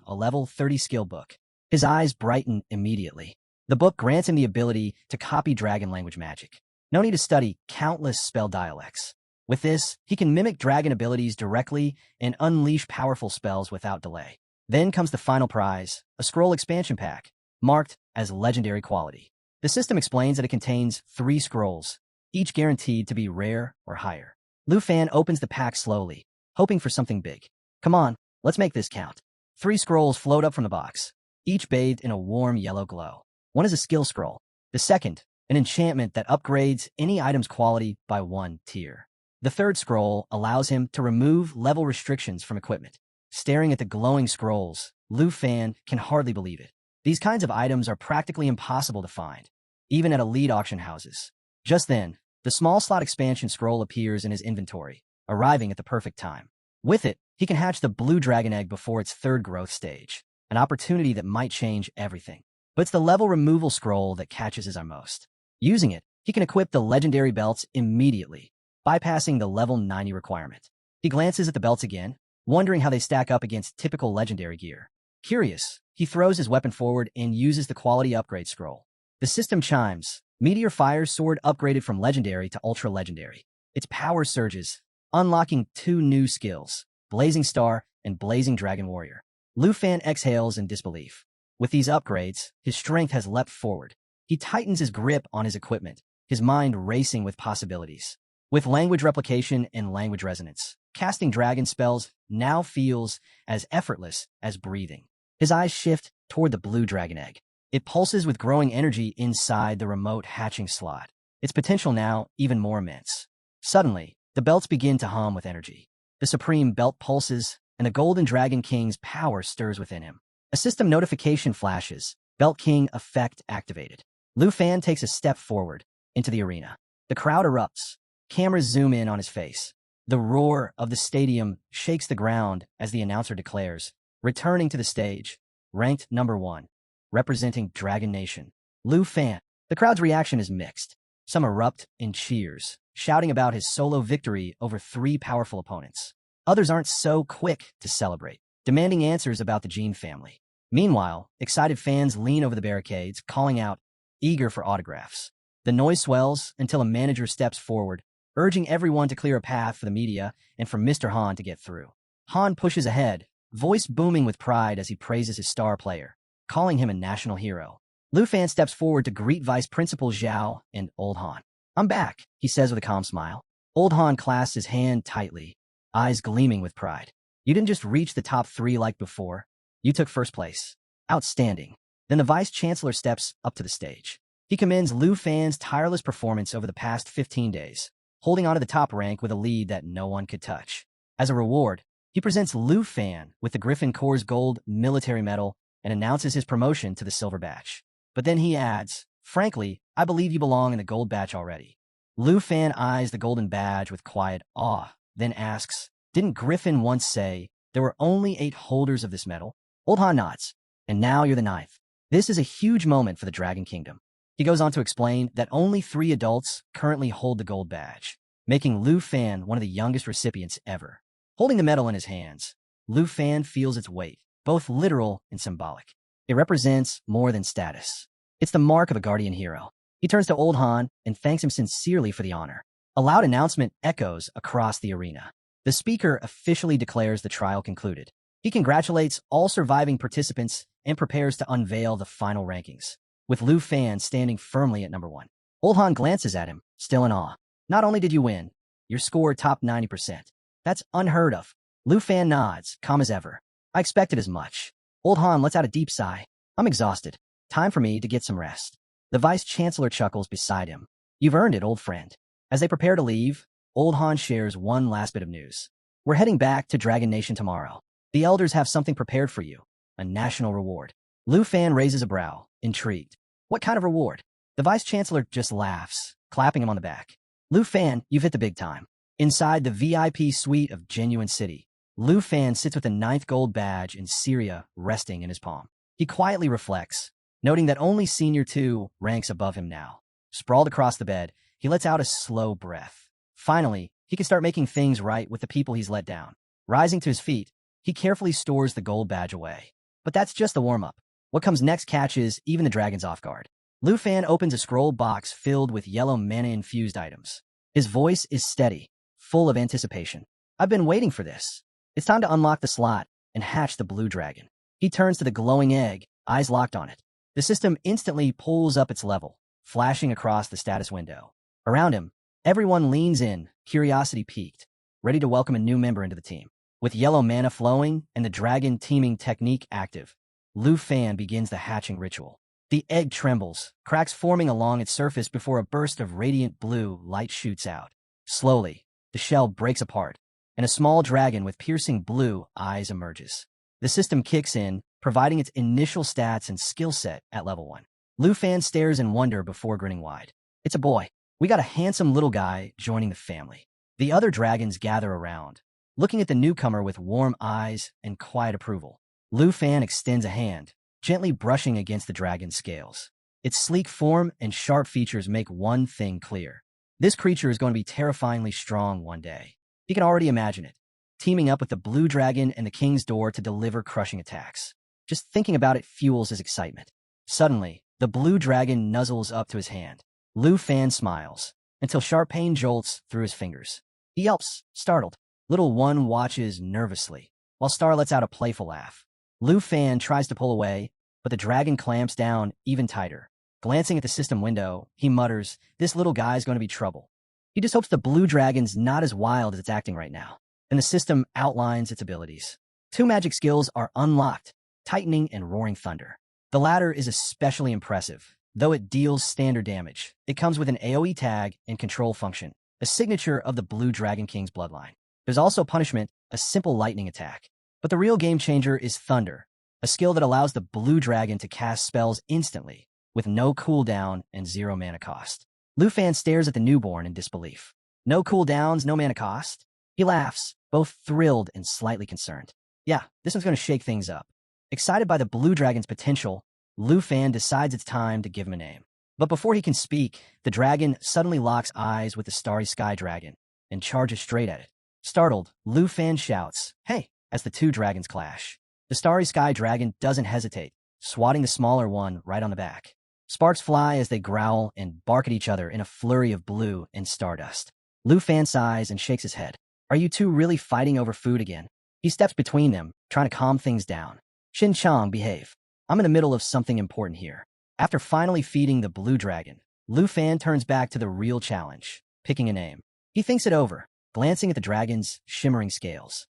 a level 30 skill book. His eyes brighten immediately. The book grants him the ability to copy dragon language magic. No need to study countless spell dialects. With this, he can mimic dragon abilities directly and unleash powerful spells without delay. Then comes the final prize, a scroll expansion pack, marked as legendary quality. The system explains that it contains 3 scrolls, each guaranteed to be rare or higher. Lufan opens the pack slowly, hoping for something big. Come on, let's make this count. 3 scrolls float up from the box, each bathed in a warm yellow glow. One is a skill scroll. The second, an enchantment that upgrades any item's quality by 1 tier. The third scroll allows him to remove level restrictions from equipment. Staring at the glowing scrolls, Lufan can hardly believe it. These kinds of items are practically impossible to find. even at elite auction houses. Just then, the small slot expansion scroll appears in his inventory, arriving at the perfect time. With it, he can hatch the blue dragon egg before its third growth stage, an opportunity that might change everything. But it's the level removal scroll that catches his eye most. Using it, he can equip the legendary belts immediately, bypassing the level 90 requirement. He glances at the belts again, wondering how they stack up against typical legendary gear. Curious, he throws his weapon forward and uses the quality upgrade scroll. The system chimes. Meteor Fire Sword upgraded from legendary to ultra-legendary. Its power surges, unlocking 2 new skills, Blazing Star and Blazing Dragon Warrior. Lufan exhales in disbelief. With these upgrades, his strength has leapt forward. He tightens his grip on his equipment, his mind racing with possibilities. With language replication and language resonance, casting dragon spells now feels as effortless as breathing. His eyes shift toward the blue dragon egg. It pulses with growing energy inside the remote hatching slot, its potential now even more immense. Suddenly, the belts begin to hum with energy. The supreme belt pulses, and the Golden Dragon King's power stirs within him. A system notification flashes, Belt King effect activated. Lufan takes a step forward into the arena. The crowd erupts. Cameras zoom in on his face. The roar of the stadium shakes the ground as the announcer declares, returning to the stage, ranked number 1. Representing Dragon Nation, Lufan. The crowd's reaction is mixed. Some erupt in cheers, shouting about his solo victory over 3 powerful opponents. Others aren't so quick to celebrate, demanding answers about the Qin family. Meanwhile, excited fans lean over the barricades, calling out, eager for autographs. The noise swells until a manager steps forward, urging everyone to clear a path for the media and for Mr. Han to get through. Han pushes ahead, voice booming with pride as he praises his star player, calling him a national hero. Lufan steps forward to greet Vice Principal Xiao and Old Han. I'm back, he says with a calm smile. Old Han clasps his hand tightly, eyes gleaming with pride. You didn't just reach the top 3 like before. You took first place. Outstanding. Then the Vice Chancellor steps up to the stage. He commends Lufan's tireless performance over the past 15 days, holding on to the top rank with a lead that no one could touch. As a reward, he presents Lufan with the Griffin Corps' gold military medal and announces his promotion to the silver batch. But then he adds, frankly, I believe you belong in the gold batch already. Lufan eyes the golden badge with quiet awe, then asks, didn't Griffin once say there were only 8 holders of this medal? Old Han nods, and now you're the 9th. This is a huge moment for the Dragon Kingdom. He goes on to explain that only 3 adults currently hold the gold badge, making Lufan one of the youngest recipients ever. Holding the medal in his hands, Lufan feels its weight, both literal and symbolic. It represents more than status. It's the mark of a guardian hero. He turns to Old Han and thanks him sincerely for the honor. A loud announcement echoes across the arena. The speaker officially declares the trial concluded. He congratulates all surviving participants and prepares to unveil the final rankings, with Lufan standing firmly at number 1. Old Han glances at him, still in awe. Not only did you win, your score topped 90%. That's unheard of. Lufan nods, calm as ever. I expected as much. Old Han lets out a deep sigh. I'm exhausted. Time for me to get some rest. The Vice Chancellor chuckles beside him. You've earned it, old friend. As they prepare to leave, Old Han shares one last bit of news. We're heading back to Dragon Nation tomorrow. The elders have something prepared for you, a national reward. Lufan raises a brow, intrigued. What kind of reward? The Vice Chancellor just laughs, clapping him on the back. Lufan, you've hit the big time. Inside the VIP suite of Genuine City, Lufan sits with the 9th gold badge in Syria resting in his palm. He quietly reflects, noting that only Senior 2 ranks above him now. Sprawled across the bed, he lets out a slow breath. Finally, he can start making things right with the people he's let down. Rising to his feet, he carefully stores the gold badge away. But that's just the warm-up. What comes next catches even the dragons off guard. Lufan opens a scroll box filled with yellow mana-infused items. His voice is steady, full of anticipation. I've been waiting for this. It's time to unlock the slot and hatch the blue dragon. He turns to the glowing egg, eyes locked on it. The system instantly pulls up its level, flashing across the status window. Around him, everyone leans in, curiosity piqued, ready to welcome a new member into the team. With yellow mana flowing and the dragon teaming technique active, Lufan begins the hatching ritual. The egg trembles, cracks forming along its surface before a burst of radiant blue light shoots out. Slowly, the shell breaks apart, and a small dragon with piercing blue eyes emerges. The system kicks in, providing its initial stats and skill set at level 1. Lufan stares in wonder before grinning wide. It's a boy. We got a handsome little guy joining the family. The other dragons gather around, looking at the newcomer with warm eyes and quiet approval. Lufan extends a hand, gently brushing against the dragon's scales. Its sleek form and sharp features make one thing clear. This creature is going to be terrifyingly strong one day. He can already imagine it, teaming up with the blue dragon and the king's door to deliver crushing attacks. Just thinking about it fuels his excitement. Suddenly, the blue dragon nuzzles up to his hand. Lufan smiles, until sharp pain jolts through his fingers. He yelps, startled. Little one watches nervously, while Star lets out a playful laugh. Lufan tries to pull away, but the dragon clamps down even tighter. Glancing at the system window, he mutters, "This little guy's going to be trouble." He just hopes the blue dragon's not as wild as it's acting right now. And the system outlines its abilities. 2 magic skills are unlocked, Tightening and Roaring Thunder. The latter is especially impressive. Though it deals standard damage, it comes with an AoE tag and control function, a signature of the Blue Dragon King's bloodline. There's also Punishment, a simple lightning attack. But the real game changer is Thunder, a skill that allows the Blue Dragon to cast spells instantly, with no cooldown and 0 mana cost. Lufan stares at the newborn in disbelief. No cooldowns, no mana cost? He laughs, both thrilled and slightly concerned. Yeah, this one's going to shake things up. Excited by the Blue Dragon's potential, Lufan decides it's time to give him a name. But before he can speak, the dragon suddenly locks eyes with the Starry Sky Dragon and charges straight at it. Startled, Lufan shouts, "Hey!" as the 2 dragons clash. The Starry Sky Dragon doesn't hesitate, swatting the smaller one right on the back. Sparks fly as they growl and bark at each other in a flurry of blue and stardust. Lufan sighs and shakes his head. Are you 2 really fighting over food again? He steps between them, trying to calm things down. Shin Chang, behave. I'm in the middle of something important here. After finally feeding the blue dragon, Lufan turns back to the real challenge, picking a name. He thinks it over, glancing at the dragon's shimmering scales.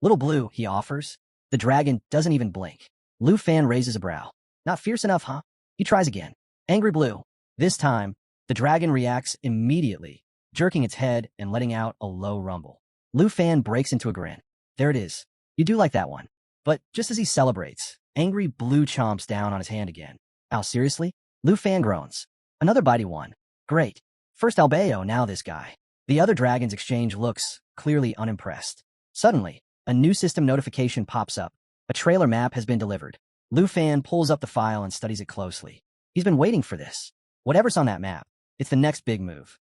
Little Blue, he offers. The dragon doesn't even blink. Lufan raises a brow. Not fierce enough, huh? He tries again. Angry Blue. This time, the dragon reacts immediately, jerking its head and letting out a low rumble. Lufan breaks into a grin. There it is. You do like that one. But just as he celebrates, Angry Blue chomps down on his hand again. Ow, seriously? Lufan groans. Another bitey one. Great. First Albeo, now this guy. The other dragons exchange looks, clearly unimpressed. Suddenly, a new system notification pops up. A trailer map has been delivered. Lufan pulls up the file and studies it closely. He's been waiting for this. Whatever's on that map, it's the next big move.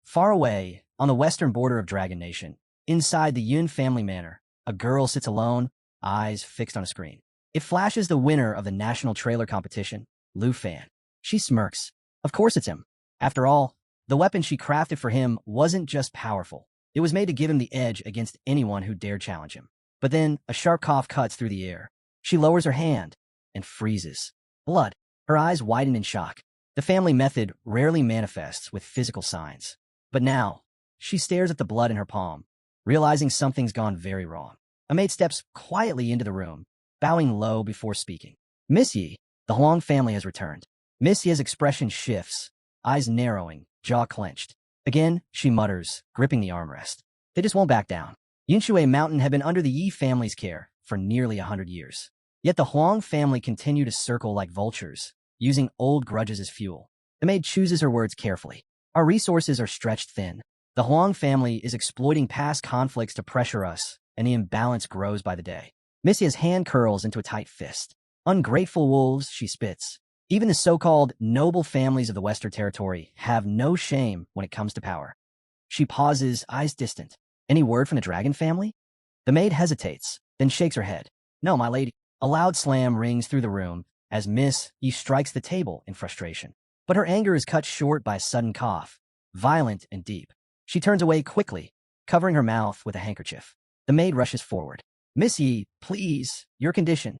Far away, on the western border of Dragon Nation, inside the Qin family manor, a girl sits alone, eyes fixed on a screen. It flashes the winner of the national trailer competition, Lufan. She smirks. Of course it's him. After all, the weapon she crafted for him wasn't just powerful. It was made to give him the edge against anyone who dared challenge him. But then, a sharp cough cuts through the air. She lowers her hand and freezes. Blood. Her eyes widen in shock. The family method rarely manifests with physical signs. But now, she stares at the blood in her palm, realizing something's gone very wrong. A maid steps quietly into the room, bowing low before speaking. Miss Yi, the Huang family has returned. Miss Yi's expression shifts, eyes narrowing, jaw clenched. Again, she mutters, gripping the armrest. They just won't back down. Yinshui Mountain had been under the Yi family's care for nearly 100 years. Yet the Huang family continue to circle like vultures, using old grudges as fuel. The maid chooses her words carefully. Our resources are stretched thin. The Huang family is exploiting past conflicts to pressure us, and the imbalance grows by the day. Miss Yi's hand curls into a tight fist. Ungrateful wolves, she spits. Even the so-called noble families of the Western Territory have no shame when it comes to power. She pauses, eyes distant. Any word from the dragon family? The maid hesitates, then shakes her head. No, my lady. A loud slam rings through the room as Miss Yi strikes the table in frustration. But her anger is cut short by a sudden cough, violent and deep. She turns away quickly, covering her mouth with a handkerchief. The maid rushes forward. Miss Yi, please, your condition.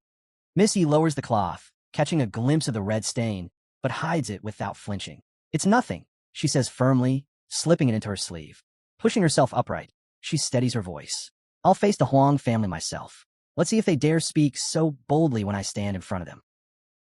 Miss Yi lowers the cloth, catching a glimpse of the red stain, but hides it without flinching. It's nothing, she says firmly, slipping it into her sleeve. Pushing herself upright, she steadies her voice. I'll face the Huang family myself. Let's see if they dare speak so boldly when I stand in front of them.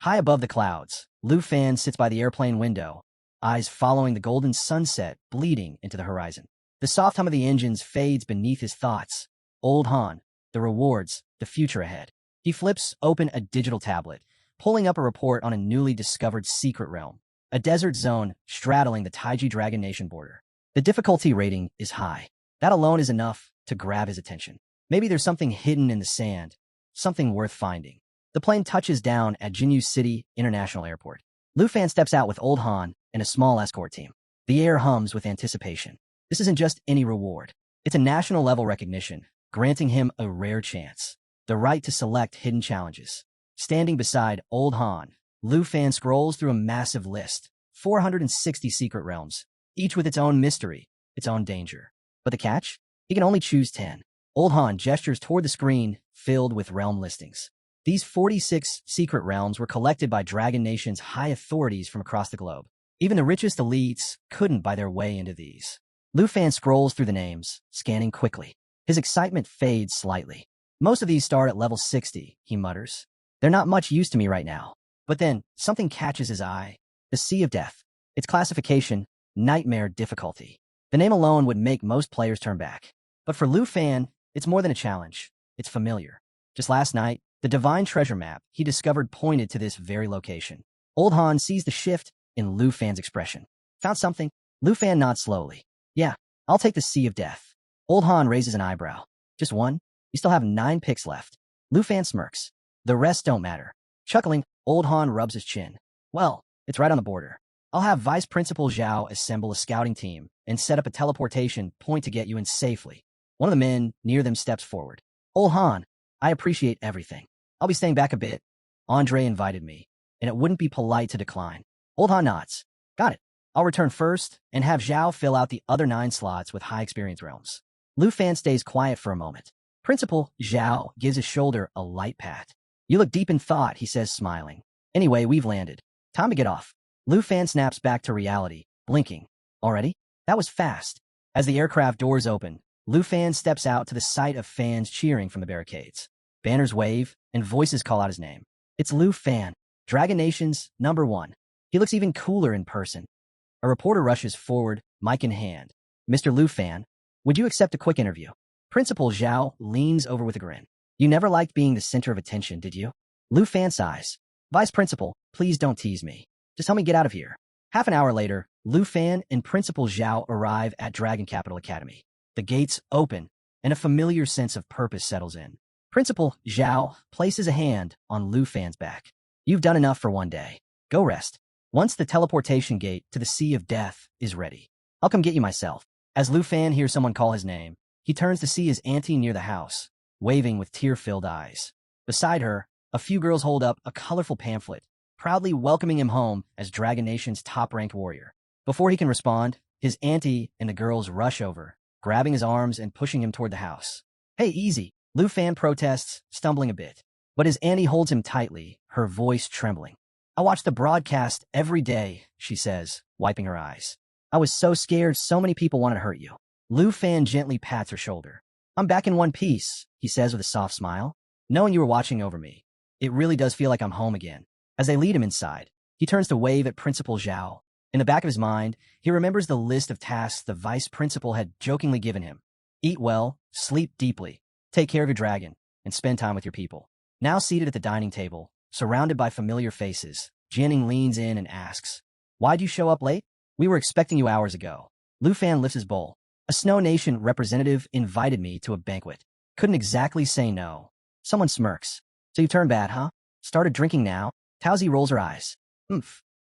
High above the clouds, Lufan sits by the airplane window, eyes following the golden sunset bleeding into the horizon. The soft hum of the engines fades beneath his thoughts. Old Han, the rewards, the future ahead. He flips open a digital tablet, pulling up a report on a newly discovered secret realm, a desert zone straddling the Taiji Dragon Nation border. The difficulty rating is high. That alone is enough to grab his attention. Maybe there's something hidden in the sand, something worth finding. The plane touches down at Jinyu City International Airport. Lufan steps out with Old Han and a small escort team. The air hums with anticipation. This isn't just any reward. It's a national-level recognition, granting him a rare chance. The right to select hidden challenges. Standing beside Old Han, Lufan scrolls through a massive list. 460 secret realms, each with its own mystery, its own danger. But the catch? He can only choose 10. Old Han gestures toward the screen filled with realm listings. These 46 secret realms were collected by Dragon Nation's high authorities from across the globe. Even the richest elites couldn't buy their way into these. Lufan scrolls through the names, scanning quickly. His excitement fades slightly. Most of these start at level 60, he mutters. They're not much use to me right now. But then, something catches his eye. The Sea of Death. Its classification, Nightmare Difficulty. The name alone would make most players turn back. But for Lufan, it's more than a challenge. It's familiar. Just last night, the Divine Treasure map he discovered pointed to this very location. Old Han sees the shift in Lufan's expression. Found something? Lufan nods slowly. Yeah, I'll take the Sea of Death. Old Han raises an eyebrow. Just one? You still have 9 picks left. Lufan smirks. The rest don't matter. Chuckling, Old Han rubs his chin. Well, it's right on the border. I'll have Vice Principal Xiao assemble a scouting team and set up a teleportation point to get you in safely. One of the men near them steps forward. Old Han, I appreciate everything. I'll be staying back a bit. Andre invited me, and it wouldn't be polite to decline. Old Han nods. Got it. I'll return first and have Xiao fill out the other 9 slots with high experience realms. Lufan stays quiet for a moment. Principal Xiao gives his shoulder a light pat. You look deep in thought, he says, smiling. Anyway, we've landed. Time to get off. Lufan snaps back to reality, blinking. Already? That was fast. As the aircraft doors open, Lufan steps out to the sight of fans cheering from the barricades. Banners wave, and voices call out his name. It's Lufan, Dragon Nation's #1. He looks even cooler in person. A reporter rushes forward, mic in hand. Mr. Lufan, would you accept a quick interview? Principal Xiao leans over with a grin. You never liked being the center of attention, did you? Lufan sighs. Vice Principal, please don't tease me. Just help me get out of here. Half an hour later, Lufan and Principal Xiao arrive at Dragon Capital Academy. The gates open, and a familiar sense of purpose settles in. Principal Xiao places a hand on Lufan's back. You've done enough for one day. Go rest. Once the teleportation gate to the Sea of Death is ready, I'll come get you myself. As Lufan hears someone call his name, he turns to see his auntie near the house, waving with tear-filled eyes. Beside her, a few girls hold up a colorful pamphlet, proudly welcoming him home as Dragon Nation's top-ranked warrior. Before he can respond, his auntie and the girls rush over, grabbing his arms and pushing him toward the house. Hey, easy, Lufan protests, stumbling a bit. But his auntie holds him tightly, her voice trembling. I watch the broadcast every day, she says, wiping her eyes. I was so scared so many people wanted to hurt you. Lufan gently pats her shoulder. I'm back in one piece, he says with a soft smile. Knowing you were watching over me, it really does feel like I'm home again. As they lead him inside, he turns to wave at Principal Xiao. In the back of his mind, he remembers the list of tasks the vice principal had jokingly given him. Eat well, sleep deeply, take care of your dragon, and spend time with your people. Now seated at the dining table, surrounded by familiar faces, Jianing leans in and asks, Why'd you show up late? We were expecting you hours ago. Lufan lifts his bowl. A Snow Nation representative invited me to a banquet. Couldn't exactly say no. Someone smirks. So you turned bad, huh? Started drinking now? Taozi rolls her eyes.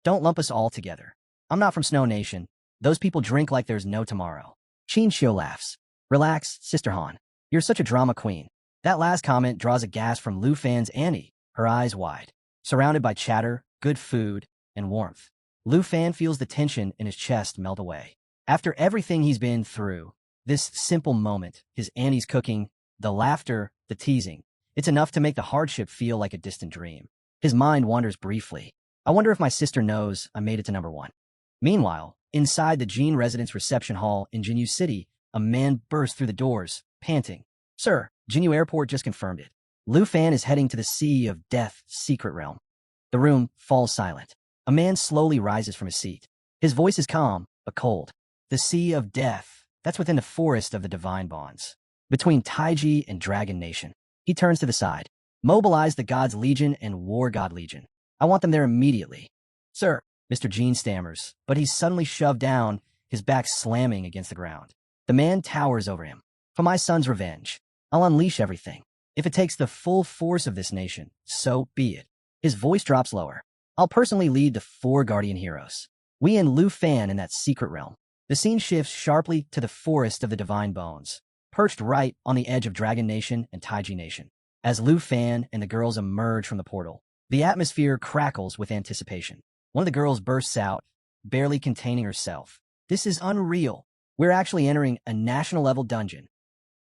Don't lump us all together. I'm not from Snow Nation. Those people drink like there's no tomorrow. Qin Shio laughs. Relax, Sister Han. You're such a drama queen. That last comment draws a gasp from Lufan's auntie, her eyes wide. Surrounded by chatter, good food, and warmth, Lufan feels the tension in his chest melt away. After everything he's been through, this simple moment, his auntie's cooking, the laughter, the teasing, it's enough to make the hardship feel like a distant dream. His mind wanders briefly. I wonder if my sister knows I made it to #1. Meanwhile, inside the Jin residence reception hall in Jinyu City, a man bursts through the doors, panting. Sir, Jinyu Airport just confirmed it. Lufan is heading to the Sea of Death secret realm. The room falls silent. A man slowly rises from his seat. His voice is calm, but cold. The Sea of Death, that's within the forest of the divine bonds, between Taiji and Dragon Nation. He turns to the side. Mobilize the God's Legion and War God Legion. I want them there immediately. Sir, Mr. Jean stammers, but he's suddenly shoved down, his back slamming against the ground. The man towers over him. For my son's revenge, I'll unleash everything. If it takes the full force of this nation, so be it. His voice drops lower. I'll personally lead the 4 guardian heroes. We and Lufan in that secret realm. The scene shifts sharply to the forest of the Divine Bones, perched right on the edge of Dragon Nation and Taiji Nation. As Lufan and the girls emerge from the portal, the atmosphere crackles with anticipation. One of the girls bursts out, barely containing herself. This is unreal. We're actually entering a national-level dungeon.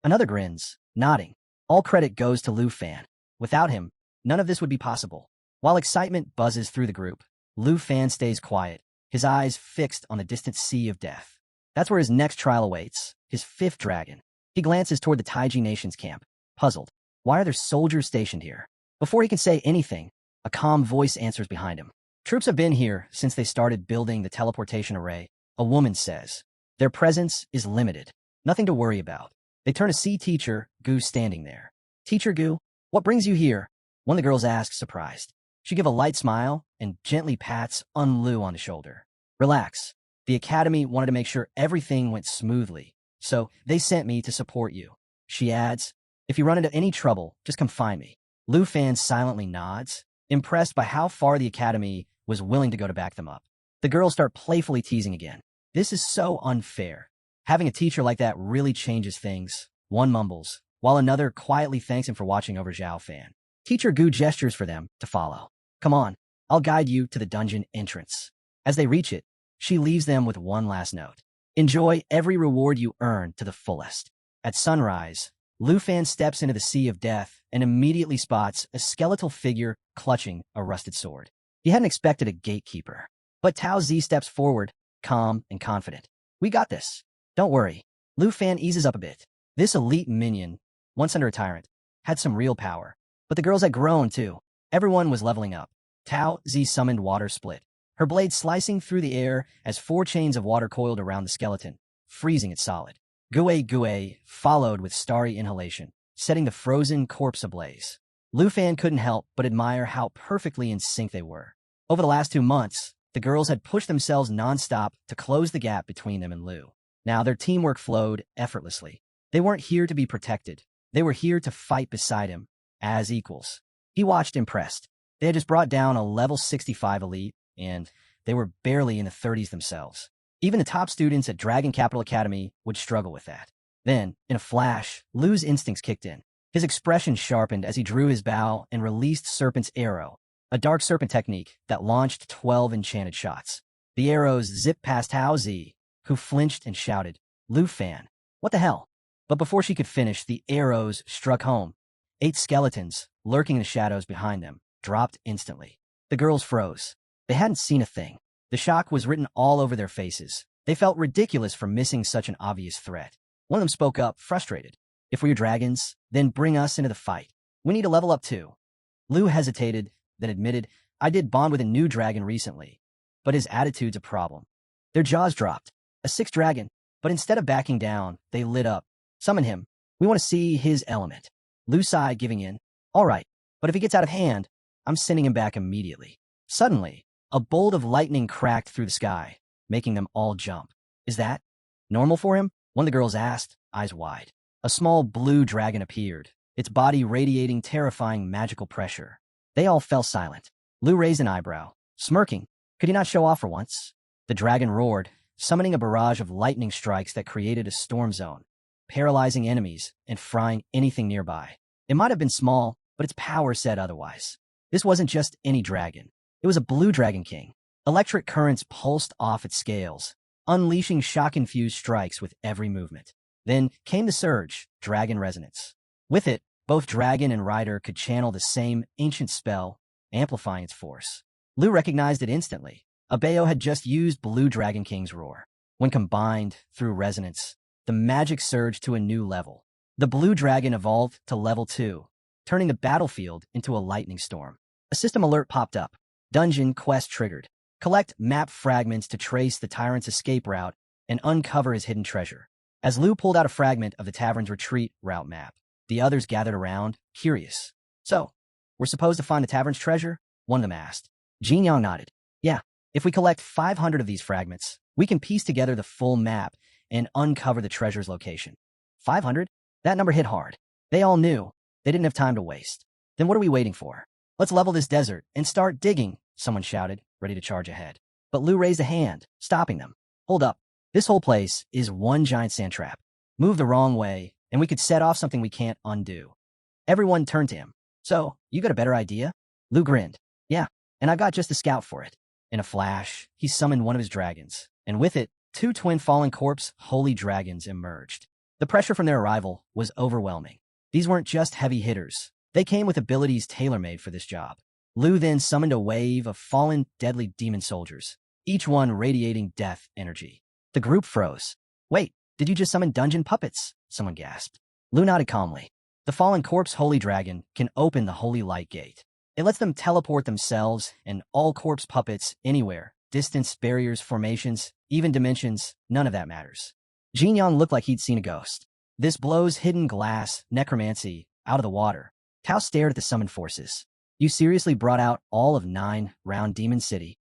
Another grins, nodding. All credit goes to Lufan. Without him, none of this would be possible. While excitement buzzes through the group, Lufan stays quiet, his eyes fixed on the distant sea of death. That's where his next trial awaits, his 5th dragon. He glances toward the Taiji Nation's camp, puzzled. Why are there soldiers stationed here? Before he can say anything, a calm voice answers behind him. Troops have been here since they started building the teleportation array, a woman says. Their presence is limited. Nothing to worry about. They turn to see Teacher Gu standing there. Teacher Gu, what brings you here? One of the girls asks, surprised. She gives a light smile and gently pats Unlu on the shoulder. Relax. The academy wanted to make sure everything went smoothly, so they sent me to support you. She adds, if you run into any trouble, just come find me. Lufan silently nods, impressed by how far the academy was willing to go to back them up. The girls start playfully teasing again. This is so unfair. Having a teacher like that really changes things, one mumbles, while another quietly thanks him for watching over Zhao Fan. Teacher Gu gestures for them to follow. Come on, I'll guide you to the dungeon entrance. As they reach it, she leaves them with one last note. Enjoy every reward you earn to the fullest. At sunrise, Lufan steps into the sea of death and immediately spots a skeletal figure clutching a rusted sword. He hadn't expected a gatekeeper, but Tao Zi steps forward, calm and confident. We got this. Don't worry. Lufan eases up a bit. This elite minion, once under a tyrant, had some real power. But the girls had grown, too. Everyone was leveling up. Tao Zi summoned Water Split, her blade slicing through the air as 4 chains of water coiled around the skeleton, freezing it solid. Gue Gue followed with Starry Inhalation, setting the frozen corpse ablaze. Lufan couldn't help but admire how perfectly in sync they were. Over the last 2 months, the girls had pushed themselves nonstop to close the gap between them and Lu. Now their teamwork flowed effortlessly. They weren't here to be protected. They were here to fight beside him, as equals. He watched impressed. They had just brought down a level 65 elite, and they were barely in the 30s themselves. Even the top students at Dragon Capital Academy would struggle with that. Then, in a flash, Lu's instincts kicked in. His expression sharpened as he drew his bow and released Serpent's Arrow, a dark serpent technique that launched 12 enchanted shots. The arrows zipped past Hao Zi, who flinched and shouted, Lufan, what the hell? But before she could finish, the arrows struck home. 8 skeletons, lurking in the shadows behind them, dropped instantly. The girls froze. They hadn't seen a thing. The shock was written all over their faces. They felt ridiculous for missing such an obvious threat. One of them spoke up, frustrated. If we're your dragons, then bring us into the fight. We need to level up too. Lu hesitated, then admitted, I did bond with a new dragon recently, but his attitude's a problem. Their jaws dropped. A 6th dragon, but instead of backing down, they lit up. Summon him. We want to see his element. Lu sighed, giving in. All right, but if he gets out of hand, I'm sending him back immediately. Suddenly, a bolt of lightning cracked through the sky, making them all jump. Is that normal for him? One of the girls asked, eyes wide. A small blue dragon appeared, its body radiating terrifying magical pressure. They all fell silent. Lu raised an eyebrow, smirking. Could he not show off for once? The dragon roared, summoning a barrage of lightning strikes that created a storm zone, paralyzing enemies and frying anything nearby. It might have been small, but its power said otherwise. This wasn't just any dragon. It was a blue dragon king. Electric currents pulsed off its scales, unleashing shock-infused strikes with every movement. Then came the surge, Dragon Resonance. With it, both dragon and rider could channel the same ancient spell, amplifying its force. Lu recognized it instantly. Abayo had just used Blue Dragon King's roar. When combined through resonance, the magic surged to a new level. The blue dragon evolved to level 2, turning the battlefield into a lightning storm. A system alert popped up. Dungeon quest triggered. Collect map fragments to trace the tyrant's escape route and uncover his hidden treasure. As Lu pulled out a fragment of the tavern's retreat route map, the others gathered around, curious. So, we're supposed to find the tavern's treasure? One of them asked. Jin Yang nodded. Yeah, if we collect 500 of these fragments, we can piece together the full map and uncover the treasure's location. 500? That number hit hard. They all knew. They didn't have time to waste. Then what are we waiting for? Let's level this desert and start digging, someone shouted, ready to charge ahead. But Lu raised a hand, stopping them. Hold up. This whole place is one giant sand trap. Move the wrong way, and we could set off something we can't undo. Everyone turned to him. So, you got a better idea? Lu grinned. Yeah, and I've got just the scout for it. In a flash, he summoned one of his dragons, and with it, 2 twin fallen corpse holy dragons emerged. The pressure from their arrival was overwhelming. These weren't just heavy hitters. They came with abilities tailor-made for this job. Lu then summoned a wave of fallen, deadly demon soldiers, each one radiating death energy. The group froze. Wait, did you just summon dungeon puppets? Someone gasped. Lu nodded calmly. The fallen corpse holy dragon can open the holy light gate. It lets them teleport themselves and all corpse puppets anywhere. Distance, barriers, formations, even dimensions, none of that matters. Jin Yang looked like he'd seen a ghost. This blows hidden glass, necromancy, out of the water. Tao stared at the summoned forces. You seriously brought out all of 9 round Demon City?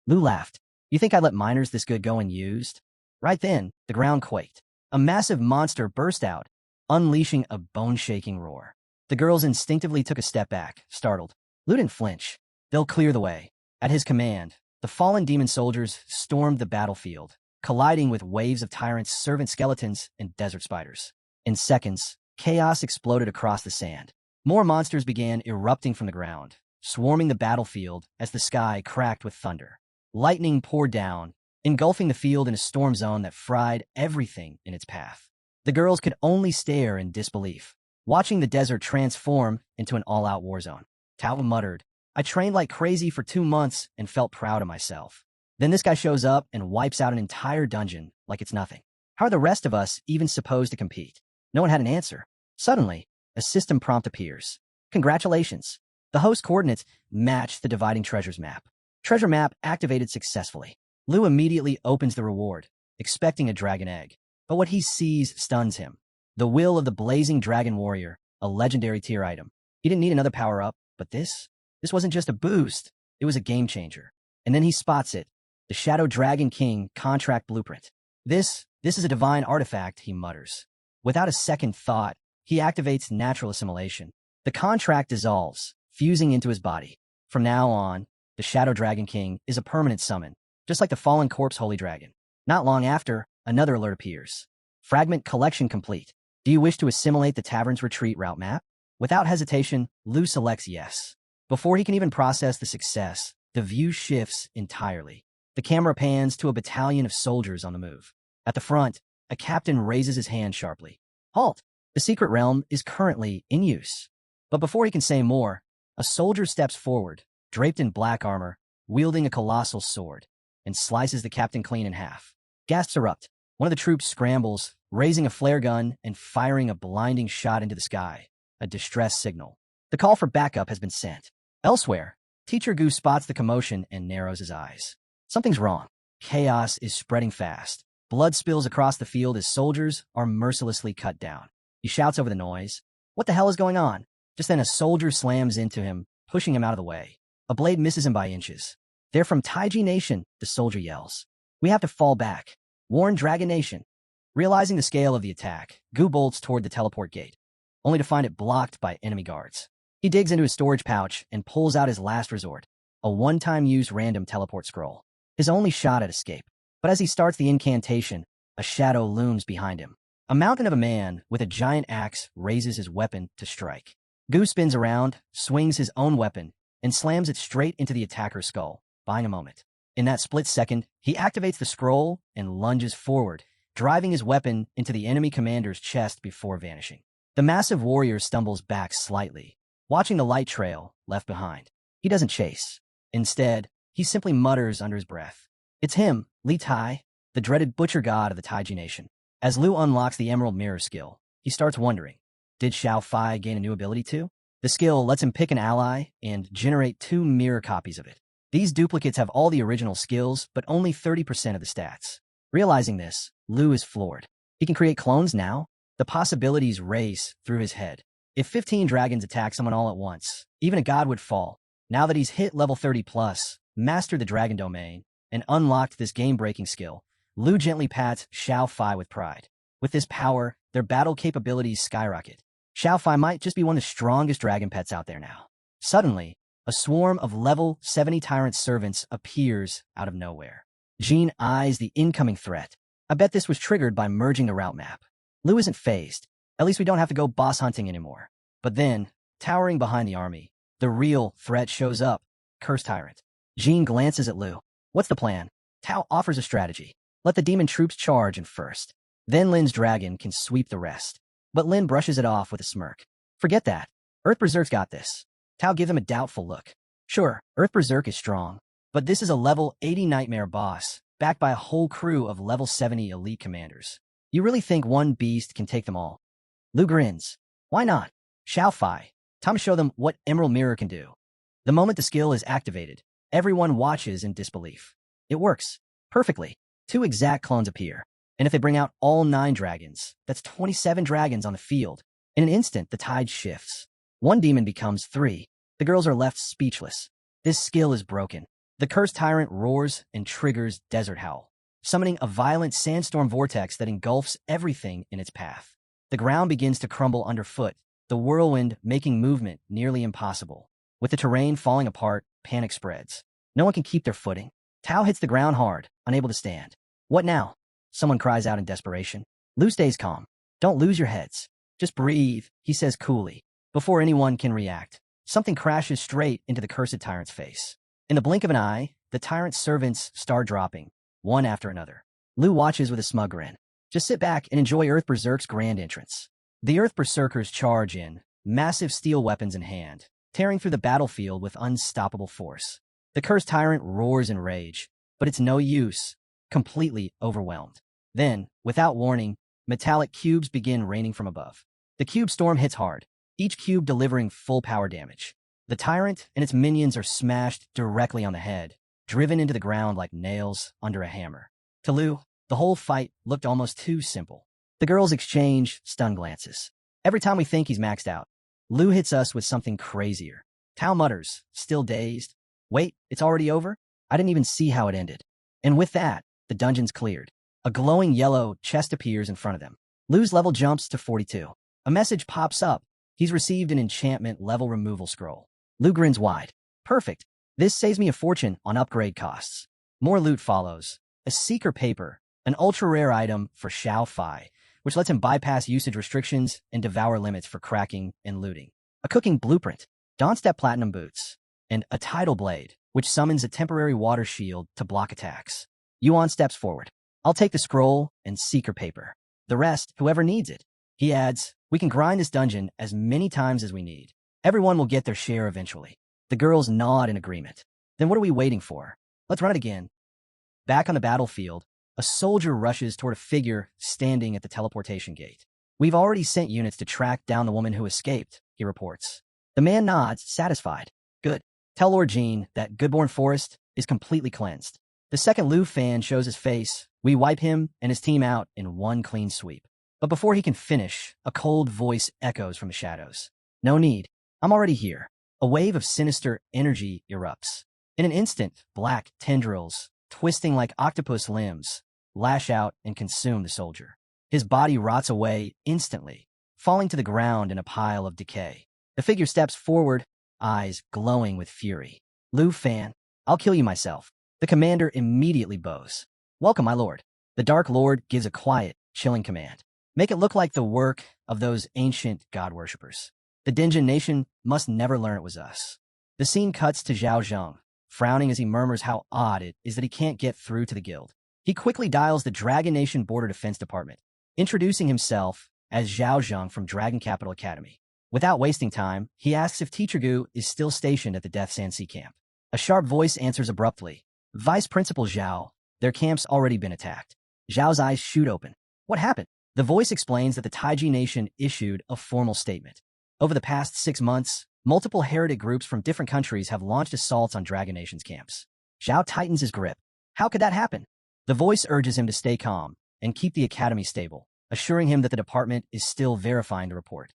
Lu laughed. You think I'd let miners this good go unused? Right then, the ground quaked. A massive monster burst out, unleashing a bone-shaking roar. The girls instinctively took a step back, startled. Lu didn't flinch. They'll clear the way. At his command, the fallen demon soldiers stormed the battlefield, colliding with waves of tyrants, servant skeletons, and desert spiders. In seconds, chaos exploded across the sand. More monsters began erupting from the ground, swarming the battlefield as the sky cracked with thunder. Lightning poured down, engulfing the field in a storm zone that fried everything in its path. The girls could only stare in disbelief, watching the desert transform into an all-out war zone. Tao muttered, I trained like crazy for 2 months and felt proud of myself. Then this guy shows up and wipes out an entire dungeon like it's nothing. How are the rest of us even supposed to compete? No one had an answer. Suddenly, a system prompt appears. Congratulations. The host coordinates match the dividing treasures map. Treasure map activated successfully. Lu immediately opens the reward, expecting a dragon egg. But what he sees stuns him. The will of the blazing dragon warrior, a legendary tier item. He didn't need another power-up, but this wasn't just a boost. It was a game changer. And then he spots it. The Shadow Dragon King contract blueprint. This is a divine artifact, he mutters. Without a second thought, he activates natural assimilation. The contract dissolves, fusing into his body. From now on, the Shadow Dragon King is a permanent summon, just like the fallen corpse holy dragon. Not long after, another alert appears. Fragment collection complete. Do you wish to assimilate the tavern's retreat route map? Without hesitation, Lu selects yes. Before he can even process the success, the view shifts entirely. The camera pans to a battalion of soldiers on the move. At the front, a captain raises his hand sharply. Halt! The secret realm is currently in use. But before he can say more, a soldier steps forward, draped in black armor, wielding a colossal sword, and slices the captain clean in half. Gasps erupt. One of the troops scrambles, raising a flare gun and firing a blinding shot into the sky, a distress signal. The call for backup has been sent. Elsewhere, Teacher Gu spots the commotion and narrows his eyes. Something's wrong. Chaos is spreading fast. Blood spills across the field as soldiers are mercilessly cut down. He shouts over the noise. What the hell is going on? Just then a soldier slams into him, pushing him out of the way. A blade misses him by inches. They're from Taiji Nation, the soldier yells. We have to fall back. Warn Dragon Nation. Realizing the scale of the attack, Gu bolts toward the teleport gate, only to find it blocked by enemy guards. He digs into his storage pouch and pulls out his last resort, a one-time use random teleport scroll. His only shot at escape. But as he starts the incantation, a shadow looms behind him. A mountain of a man with a giant axe raises his weapon to strike. Gu spins around, swings his own weapon, and slams it straight into the attacker's skull, buying a moment. In that split second, he activates the scroll and lunges forward, driving his weapon into the enemy commander's chest before vanishing. The massive warrior stumbles back slightly, watching the light trail left behind. He doesn't chase. Instead, he simply mutters under his breath. It's him, Li Tai, the dreaded butcher god of the Taiji Nation. As Lu unlocks the Emerald Mirror skill, he starts wondering, did Xiao Fai gain a new ability too? The skill lets him pick an ally and generate 2 mirror copies of it. These duplicates have all the original skills, but only 30% of the stats. Realizing this, Lu is floored. He can create clones now? The possibilities race through his head. If 15 dragons attack someone all at once, even a god would fall. Now that he's hit level 30+, mastered the dragon domain, and unlocked this game-breaking skill, Lu gently pats Xiao Fai with pride. With this power, their battle capabilities skyrocket. Xiao Fai might just be one of the strongest dragon pets out there now. Suddenly, a swarm of level 70 tyrant servants appears out of nowhere. Jin eyes the incoming threat. I bet this was triggered by merging the route map. Lu isn't phased. At least we don't have to go boss hunting anymore. But then, towering behind the army, the real threat shows up. Curse Tyrant. Jin glances at Lu. What's the plan? Tao offers a strategy. Let the demon troops charge in first. Then Lin's dragon can sweep the rest. But Lin brushes it off with a smirk. Forget that. Earth Berserk's got this. Tao gives him a doubtful look. Sure, Earth Berserk is strong, but this is a level 80 nightmare boss, backed by a whole crew of level 70 elite commanders. You really think one beast can take them all? Lu grins. Why not? Xiao Fai. Time to show them what Emerald Mirror can do. The moment the skill is activated, everyone watches in disbelief. It works. Perfectly. 2 exact clones appear. And if they bring out all 9 dragons, that's 27 dragons on the field. In an instant, the tide shifts. 1 demon becomes 3. The girls are left speechless. This skill is broken. The cursed tyrant roars and triggers Desert Howl, summoning a violent sandstorm vortex that engulfs everything in its path. The ground begins to crumble underfoot, the whirlwind making movement nearly impossible. With the terrain falling apart, panic spreads. No one can keep their footing. Tao hits the ground hard, unable to stand. What now? Someone cries out in desperation. Lu stays calm. Don't lose your heads. Just breathe, he says coolly. Before anyone can react, something crashes straight into the cursed tyrant's face. In the blink of an eye, the tyrant's servants start dropping, one after another. Lu watches with a smug grin. Just sit back and enjoy Earth Berserk's grand entrance. The Earth Berserkers charge in, massive steel weapons in hand, tearing through the battlefield with unstoppable force. The cursed tyrant roars in rage, but it's no use, completely overwhelmed. Then, without warning, metallic cubes begin raining from above. The cube storm hits hard, each cube delivering full power damage. The tyrant and its minions are smashed directly on the head, driven into the ground like nails under a hammer. To Lu, the whole fight looked almost too simple. The girls exchange stunned glances. Every time we think he's maxed out, Lu hits us with something crazier. Tao mutters, still dazed. Wait, it's already over? I didn't even see how it ended. And with that, the dungeon's cleared. A glowing yellow chest appears in front of them. Lu's level jumps to 42. A message pops up. He's received an enchantment level removal scroll. Lu grins wide. Perfect. This saves me a fortune on upgrade costs. More loot follows. A seeker paper, an ultra-rare item for Xiao Fai, which lets him bypass usage restrictions and devour limits for cracking and looting. A cooking blueprint, Dawnstep Platinum boots, and a tidal blade, which summons a temporary water shield to block attacks. Yuan steps forward. I'll take the scroll and seeker paper. The rest, whoever needs it. He adds, we can grind this dungeon as many times as we need. Everyone will get their share eventually. The girls nod in agreement. Then what are we waiting for? Let's run it again. Back on the battlefield, a soldier rushes toward a figure standing at the teleportation gate. We've already sent units to track down the woman who escaped, he reports. The man nods, satisfied. Good. Tell Lord Jean that Goodborn Forest is completely cleansed. The second Lufan shows his face. We wipe him and his team out in one clean sweep. But before he can finish, a cold voice echoes from the shadows. No need. I'm already here. A wave of sinister energy erupts. In an instant, black tendrils, twisting like octopus limbs, lash out and consume the soldier. His body rots away instantly, falling to the ground in a pile of decay. The figure steps forward, eyes glowing with fury. Lufan, I'll kill you myself. The commander immediately bows. Welcome, my lord. The Dark Lord gives a quiet, chilling command. Make it look like the work of those ancient god worshippers. The Dinjin Nation must never learn it was us. The scene cuts to Zhao Zheng, frowning as he murmurs how odd it is that he can't get through to the guild. He quickly dials the Dragon Nation Border Defense Department, introducing himself as Zhao Zheng from Dragon Capital Academy. Without wasting time, he asks if Teacher Gu is still stationed at the Death Sand Sea camp. A sharp voice answers abruptly. Vice Principal Zhao, their camp's already been attacked. Zhao's eyes shoot open. What happened? The voice explains that the Taiji Nation issued a formal statement. Over the past 6 months, multiple heretic groups from different countries have launched assaults on Dragon Nation's camps. Zhao tightens his grip. How could that happen? The voice urges him to stay calm and keep the academy stable, assuring him that the department is still verifying the report.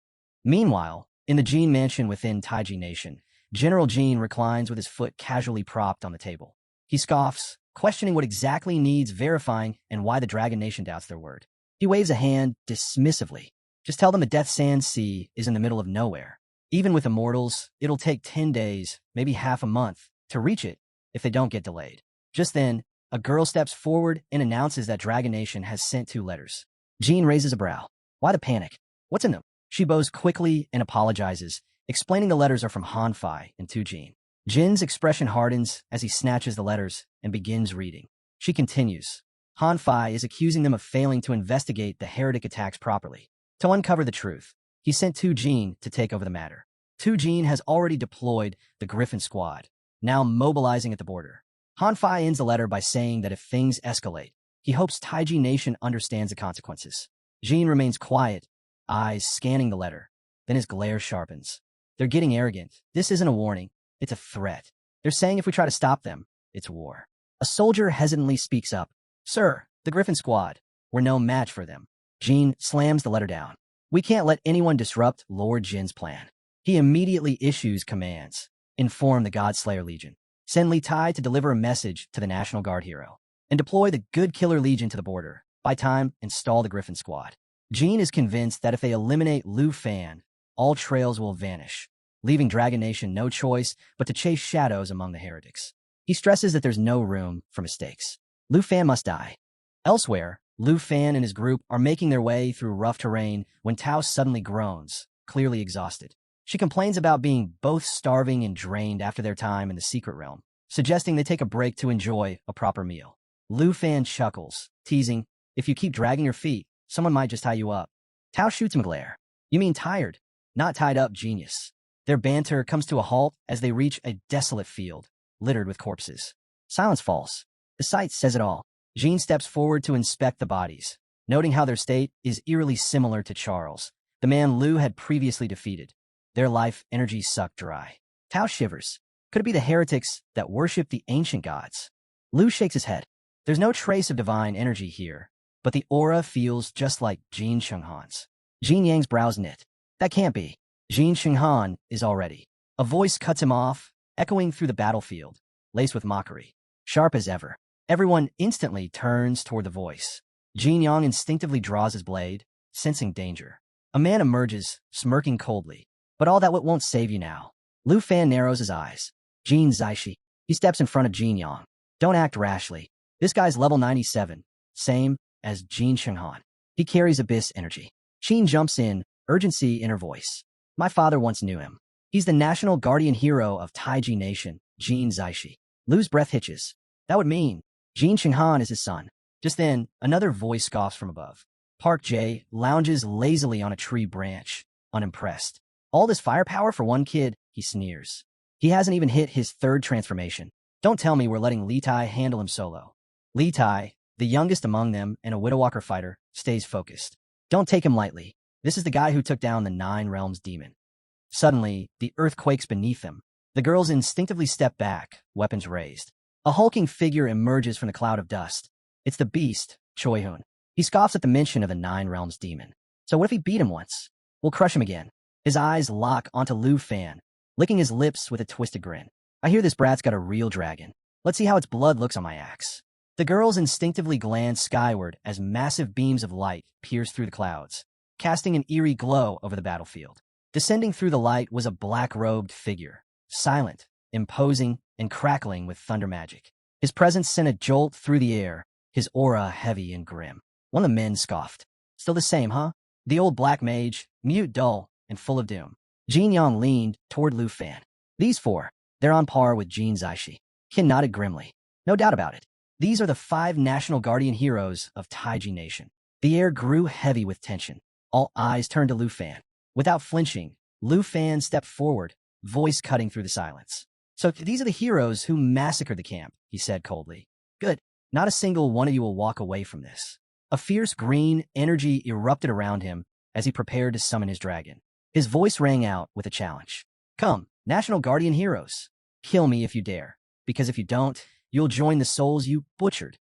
Meanwhile, in the Jin mansion within Taiji Nation, General Jin reclines with his foot casually propped on the table. He scoffs, questioning what exactly needs verifying and why the Dragon Nation doubts their word. He waves a hand dismissively. Just tell them the Death Sand Sea is in the middle of nowhere. Even with immortals, it'll take 10 days, maybe half a month, to reach it if they don't get delayed. Just then, a girl steps forward and announces that Dragon Nation has sent 2 letters. Jean raises a brow. Why the panic? What's in them? She bows quickly and apologizes, explaining the letters are from Hanfei and to Jean. Jin's expression hardens as he snatches the letters and begins reading. She continues. Hanfei is accusing them of failing to investigate the heretic attacks properly. To uncover the truth, he sent Tu Jin to take over the matter. Tu Jin has already deployed the Griffin Squad, now mobilizing at the border. Hanfei ends the letter by saying that if things escalate, he hopes Taiji Nation understands the consequences. Jin remains quiet, eyes scanning the letter. Then his glare sharpens. They're getting arrogant. This isn't a warning. It's a threat. They're saying if we try to stop them, it's war. A soldier hesitantly speaks up. Sir, the Griffin Squad, we're no match for them. Jin slams the letter down. We can't let anyone disrupt Lord Jin's plan. He immediately issues commands. Inform the Godslayer Legion. Send Li Tai to deliver a message to the National Guard hero. And deploy the Good Killer Legion to the border. By time, install the Griffin Squad. Jin is convinced that if they eliminate Lufan, all trails will vanish, leaving Dragon Nation no choice but to chase shadows among the heretics. He stresses that there's no room for mistakes. Lufan must die. Elsewhere, Lufan and his group are making their way through rough terrain when Tao suddenly groans, clearly exhausted. She complains about being both starving and drained after their time in the secret realm, suggesting they take a break to enjoy a proper meal. Lufan chuckles, teasing, if you keep dragging your feet, someone might just tie you up. Tao shoots him a glare. You mean tired, not tied up, genius. Their banter comes to a halt as they reach a desolate field, littered with corpses. Silence falls. The sight says it all. Jean steps forward to inspect the bodies, noting how their state is eerily similar to Charles, the man Lu had previously defeated. Their life energy sucked dry. Tao shivers. Could it be the heretics that worship the ancient gods? Lu shakes his head. There's no trace of divine energy here, but the aura feels just like Jin Chenghan's. Jin Yang's brows knit. That can't be. Jin Chenghan is already. A voice cuts him off, echoing through the battlefield, laced with mockery. Sharp as ever. Everyone instantly turns toward the voice. Jin Yang instinctively draws his blade, sensing danger. A man emerges, smirking coldly. But all that won't save you now. Lu Fan narrows his eyes. Jin Zaishi. He steps in front of Jin Yang. Don't act rashly. This guy's level 97, same as Jin Chenghan. He carries abyss energy. Qin jumps in, urgency in her voice. My father once knew him. He's the national guardian hero of Taiji Nation, Jin Zaishi. Lu's breath hitches. That would mean Jin Chenghan is his son. Just then, another voice scoffs from above. Park Jae lounges lazily on a tree branch, unimpressed. All this firepower for one kid, he sneers. He hasn't even hit his 3rd transformation. Don't tell me we're letting Li Tai handle him solo. Li Tai, the youngest among them and a Widowwalker fighter, stays focused. Don't take him lightly. This is the guy who took down the 9 Realms demon. Suddenly, the earth quakes beneath them. The girls instinctively step back, weapons raised. A hulking figure emerges from the cloud of dust. It's the beast, Choi Hun. He scoffs at the mention of the 9 Realms demon. So what if he beat him once? We'll crush him again. His eyes lock onto Lu Fan, licking his lips with a twisted grin. I hear this brat's got a real dragon. Let's see how its blood looks on my axe. The girls instinctively glance skyward as massive beams of light pierce through the clouds, casting an eerie glow over the battlefield. Descending through the light was a black-robed figure, silent, imposing, and crackling with thunder magic. His presence sent a jolt through the air, his aura heavy and grim. One of the men scoffed. Still the same, huh? The old black mage, mute, dull, and full of doom. Jin Yang leaned toward Lu Fan. These 4, they're on par with Jin Zaishi. Qin nodded grimly. No doubt about it. These are the 5 national guardian heroes of Taiji Nation. The air grew heavy with tension. All eyes turned to Lu Fan. Without flinching, Lu Fan stepped forward, voice cutting through the silence. So these are the heroes who massacred the camp, he said coldly. Good. Not a single one of you will walk away from this. A fierce green energy erupted around him as he prepared to summon his dragon. His voice rang out with a challenge. Come, national guardian heroes. Kill me if you dare, because if you don't, you'll join the souls you butchered.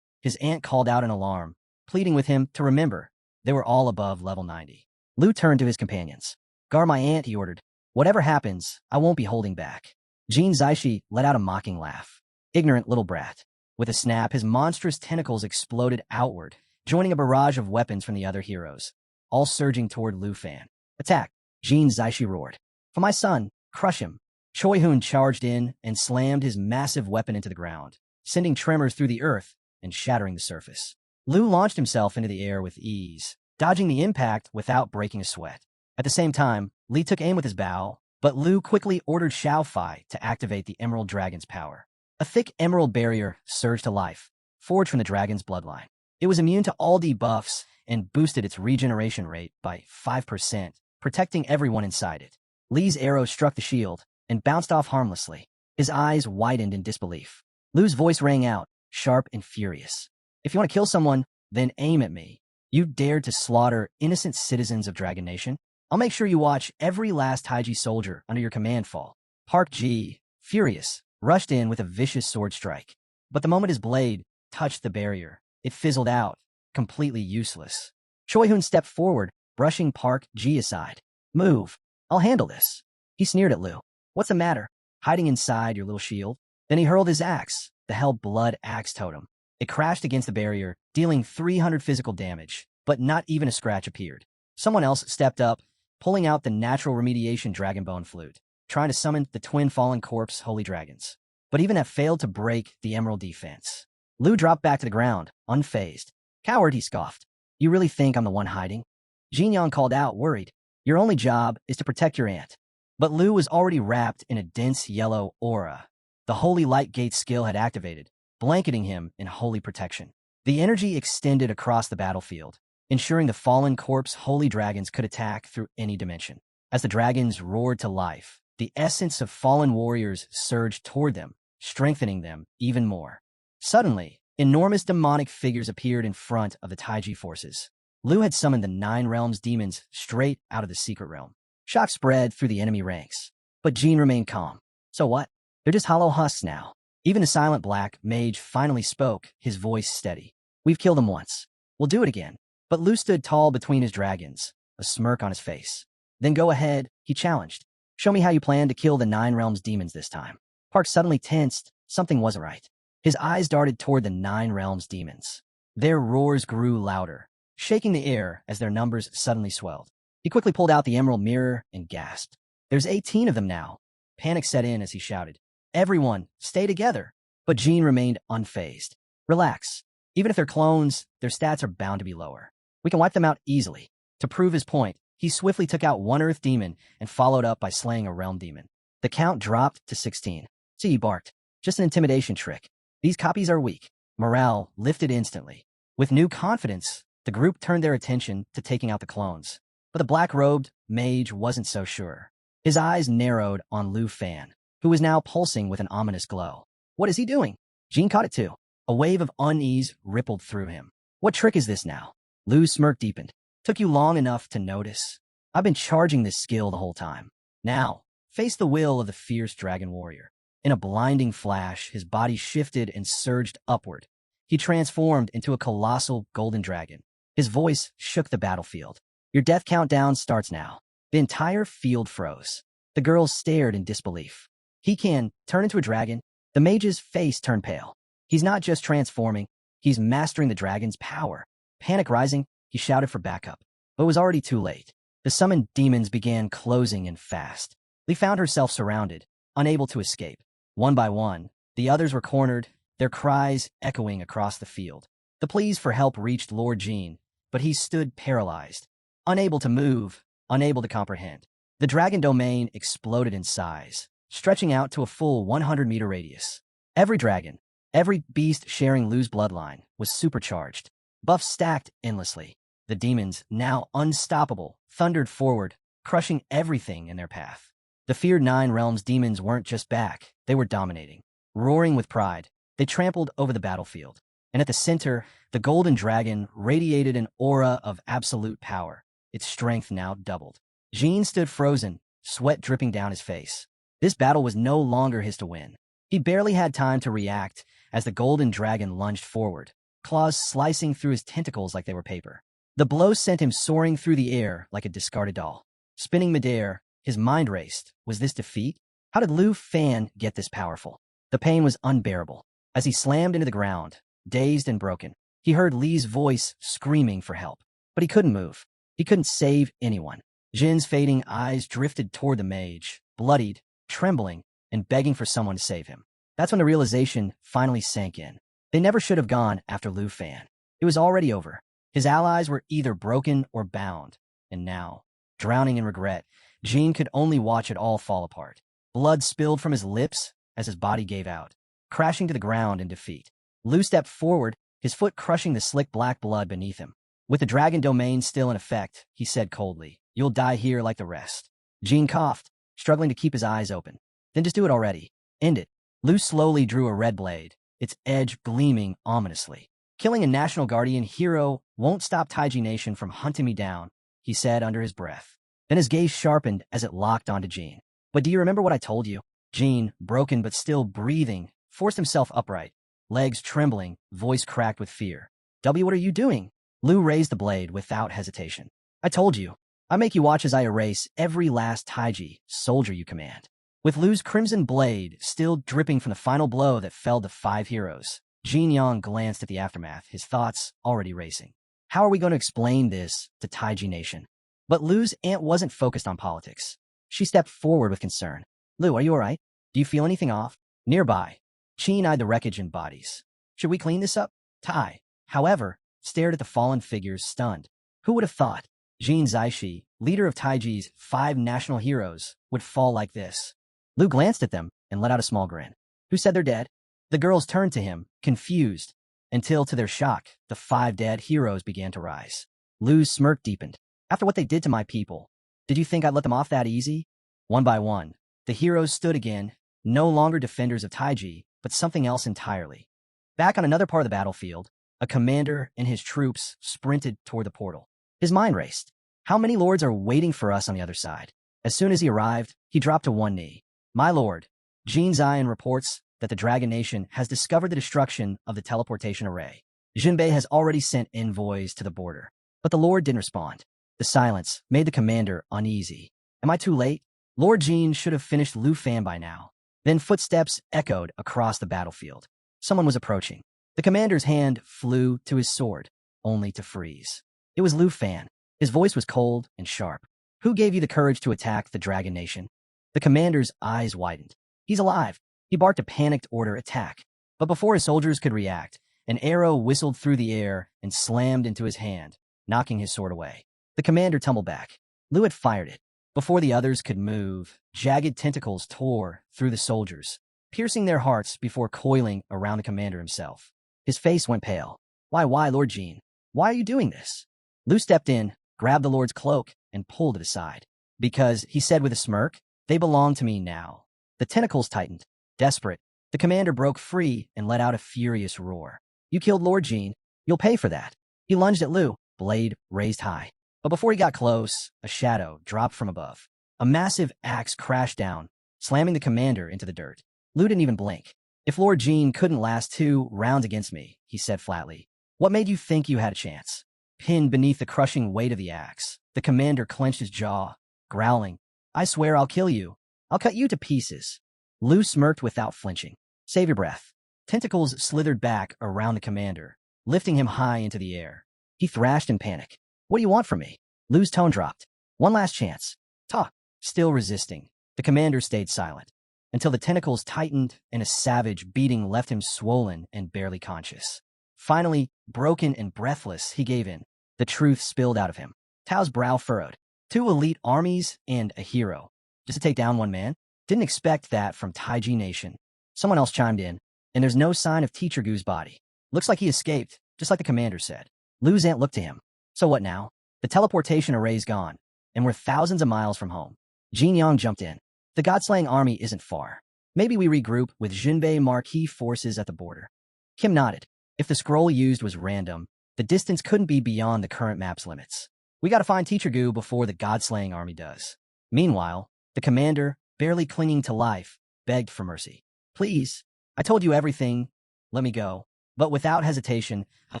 His aunt called out in alarm, pleading with him to remember they were all above level 90. Lu turned to his companions. Guard my aunt, he ordered. Whatever happens, I won't be holding back. Jin Zaishi let out a mocking laugh. Ignorant little brat. With a snap, his monstrous tentacles exploded outward, joining a barrage of weapons from the other heroes, all surging toward Lufan. Attack! Jin Zaishi roared. For my son, crush him. Choi Hoon charged in and slammed his massive weapon into the ground, sending tremors through the earth and shattering the surface. Lu launched himself into the air with ease, dodging the impact without breaking a sweat. At the same time, Li took aim with his bow, but Lu quickly ordered Xiao Fai to activate the Emerald Dragon's power. A thick emerald barrier surged to life, forged from the dragon's bloodline. It was immune to all debuffs and boosted its regeneration rate by 5%, protecting everyone inside it. Li's arrow struck the shield and bounced off harmlessly. His eyes widened in disbelief. Lu's voice rang out, sharp and furious. If you want to kill someone, then aim at me. You dared to slaughter innocent citizens of Dragon Nation? I'll make sure you watch every last Taiji soldier under your command fall. Park Ji, furious, rushed in with a vicious sword strike. But the moment his blade touched the barrier, it fizzled out, completely useless. Choi Hoon stepped forward, brushing Park Ji aside. Move. I'll handle this. He sneered at Lu. What's the matter? Hiding inside your little shield? Then he hurled his axe, the Hell Blood Axe Totem. It crashed against the barrier, dealing 300 physical damage, but not even a scratch appeared. Someone else stepped up, pulling out the natural remediation Dragonbone Flute, trying to summon the twin fallen corpse Holy Dragons. But even that failed to break the Emerald defense. Lu dropped back to the ground, unfazed. Coward, he scoffed. You really think I'm the one hiding? Jin Yang called out, worried. Your only job is to protect your aunt. But Lu was already wrapped in a dense yellow aura. The Holy Light Gate skill had activated, blanketing him in holy protection. The energy extended across the battlefield, ensuring the fallen corpse Holy Dragons could attack through any dimension. As the dragons roared to life, the essence of fallen warriors surged toward them, strengthening them even more. Suddenly, enormous demonic figures appeared in front of the Taiji forces. Lu had summoned the 9 Realms demons straight out of the secret realm. Shock spread through the enemy ranks, but Jin remained calm. So what? They're just hollow husks now. Even the silent black mage finally spoke, his voice steady. We've killed them once. We'll do it again. But Lu stood tall between his dragons, a smirk on his face. Then go ahead, he challenged. Show me how you plan to kill the 9 Realms demons this time. Park suddenly tensed. Something wasn't right. His eyes darted toward the 9 Realms demons. Their roars grew louder, shaking the air as their numbers suddenly swelled. He quickly pulled out the emerald mirror and gasped. There's 18 of them now. Panic set in as he shouted. Everyone, stay together. But Jin remained unfazed. Relax. Even if they're clones, their stats are bound to be lower. We can wipe them out easily. To prove his point, he swiftly took out one Earth demon and followed up by slaying a Realm demon. The count dropped to 16. See, he barked. Just an intimidation trick. These copies are weak. Morale lifted instantly. With new confidence, the group turned their attention to taking out the clones. But the black-robed mage wasn't so sure. His eyes narrowed on Lufan, who was now pulsing with an ominous glow. What is he doing? Jin caught it too. A wave of unease rippled through him. What trick is this now? Lu's smirk deepened. Took you long enough to notice? I've been charging this skill the whole time. Now, face the will of the fierce dragon warrior. In a blinding flash, his body shifted and surged upward. He transformed into a colossal golden dragon. His voice shook the battlefield. Your death countdown starts now. The entire field froze. The girls stared in disbelief. He can turn into a dragon. The mage's face turned pale. He's not just transforming, he's mastering the dragon's power. Panic rising, he shouted for backup. But it was already too late. The summoned demons began closing in fast. Li found herself surrounded, unable to escape. One by one, the others were cornered, their cries echoing across the field. The pleas for help reached Lord Jin, but he stood paralyzed, unable to move, unable to comprehend. The dragon domain exploded in size, stretching out to a full 100-meter radius. Every dragon, every beast sharing Lu's bloodline, was supercharged. Buffs stacked endlessly. The demons, now unstoppable, thundered forward, crushing everything in their path. The feared 9 Realms demons weren't just back, they were dominating. Roaring with pride, they trampled over the battlefield. And at the center, the golden dragon radiated an aura of absolute power. Its strength now doubled. Jin stood frozen, sweat dripping down his face. This battle was no longer his to win. He barely had time to react as the golden dragon lunged forward, claws slicing through his tentacles like they were paper. The blow sent him soaring through the air like a discarded doll. Spinning midair, His mind raced. Was this defeat? How did Lufan get this powerful? The pain was unbearable. As he slammed into the ground, dazed and broken, he heard Li's voice screaming for help. But he couldn't move. He couldn't save anyone. Jin's fading eyes drifted toward the mage, bloodied, trembling, and begging for someone to save him. That's when the realization finally sank in. They never should have gone after Lufan. It was already over. His allies were either broken or bound. And now, drowning in regret, Jin could only watch it all fall apart. Blood spilled from his lips as his body gave out, crashing to the ground in defeat. Lu stepped forward, his foot crushing the slick black blood beneath him. With the dragon domain still in effect, he said coldly, "You'll die here like the rest." Jin coughed, struggling to keep his eyes open. "Then just do it already. End it." Lu slowly drew a red blade, its edge gleaming ominously. "Killing a National Guardian hero won't stop Taiji Nation from hunting me down," he said under his breath. Then his gaze sharpened as it locked onto Jin. "But do you remember what I told you?" Jin, broken but still breathing, forced himself upright, legs trembling, voice cracked with fear. "W, what are you doing?" Lu raised the blade without hesitation. "I told you. I make you watch as I erase every last Taiji soldier you command." With Lu's crimson blade still dripping from the final blow that felled the 5 heroes, Jin Yang glanced at the aftermath, his thoughts already racing. How are we going to explain this to Taiji Nation? But Lu's aunt wasn't focused on politics. She stepped forward with concern. "Lu, are you all right? Do you feel anything off?" Nearby, Qin eyed the wreckage and bodies. "Should we clean this up?" Tai, however, stared at the fallen figures, stunned. Who would have thought Jin Zaishi, leader of Taiji's 5 national heroes, would fall like this? Lu glanced at them and let out a small grin. "Who said they're dead?" The girls turned to him, confused, until, to their shock, the 5 dead heroes began to rise. Lu's smirk deepened. "After what they did to my people, did you think I'd let them off that easy?" One by one, the heroes stood again, no longer defenders of Taiji, but something else entirely. Back on another part of the battlefield, a commander and his troops sprinted toward the portal. His mind raced. How many lords are waiting for us on the other side? As soon as he arrived, he dropped to one knee. "My lord, Jin Zion reports that the Dragon Nation has discovered the destruction of the teleportation array. Jinbei has already sent envoys to the border." But the lord didn't respond. The silence made the commander uneasy. "Am I too late? Lord Jin should have finished Lufan by now." Then footsteps echoed across the battlefield. Someone was approaching. The commander's hand flew to his sword, only to freeze. It was Lufan. His voice was cold and sharp. "Who gave you the courage to attack the Dragon Nation?" The commander's eyes widened. "He's alive." He barked a panicked order, "Attack." But before his soldiers could react, an arrow whistled through the air and slammed into his hand, knocking his sword away. The commander tumbled back. Lu had fired it. Before the others could move, jagged tentacles tore through the soldiers, piercing their hearts before coiling around the commander himself. His face went pale. Why, Lord Jin? Why are you doing this?" Lu stepped in, grabbed the lord's cloak, and pulled it aside. "Because," he said with a smirk, "they belong to me now." The tentacles tightened. Desperate, the commander broke free and let out a furious roar. "You killed Lord Jin. You'll pay for that." He lunged at Lu, blade raised high. But before he got close, a shadow dropped from above. A massive axe crashed down, slamming the commander into the dirt. Lu didn't even blink. "If Lord Jin couldn't last 2 rounds against me," he said flatly, "what made you think you had a chance?" Pinned beneath the crushing weight of the axe, the commander clenched his jaw, growling, "I swear I'll kill you. I'll cut you to pieces." Lu smirked without flinching. "Save your breath." Tentacles slithered back around the commander, lifting him high into the air. He thrashed in panic. "What do you want from me?" Lu's tone dropped. "One last chance." "Ta." Still resisting, the commander stayed silent, until the tentacles tightened and a savage beating left him swollen and barely conscious. Finally, broken and breathless, he gave in. The truth spilled out of him. Tao's brow furrowed. 2 elite armies and a hero. Just to take down one man? Didn't expect that from Taiji Nation. Someone else chimed in, and there's no sign of Teacher Gu's body. Looks like he escaped, just like the commander said. Lu's aunt looked to him. "So what now?" "The teleportation array's gone, and we're thousands of miles from home." Jin Yang jumped in. "The God-slaying army isn't far. Maybe we regroup with Jinbei marquee forces at the border." Kim nodded. If the scroll used was random, the distance couldn't be beyond the current map's limits. "We gotta find Teacher Gu before the God-slaying army does." Meanwhile, the commander, barely clinging to life, begged for mercy. "Please, I told you everything. Let me go." But without hesitation, a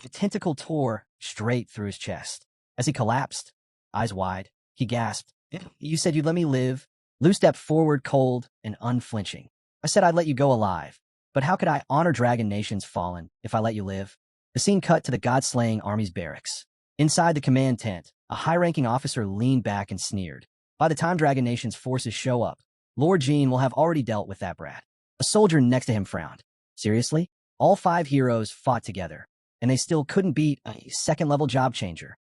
tentacle tore straight through his chest. As he collapsed, eyes wide, he gasped, "You said you'd let me live, Lu stepped forward cold and unflinching. I said I'd let you go alive, but how could I honor Dragon Nation's fallen if I let you live? The scene cut to the god-slaying army's barracks. Inside the command tent, a high-ranking officer leaned back and sneered. By the time Dragon Nation's forces show up, Lord Qin will have already dealt with that brat. A soldier next to him frowned. Seriously? All 5 heroes fought together, and they still couldn't beat a second-level job changer.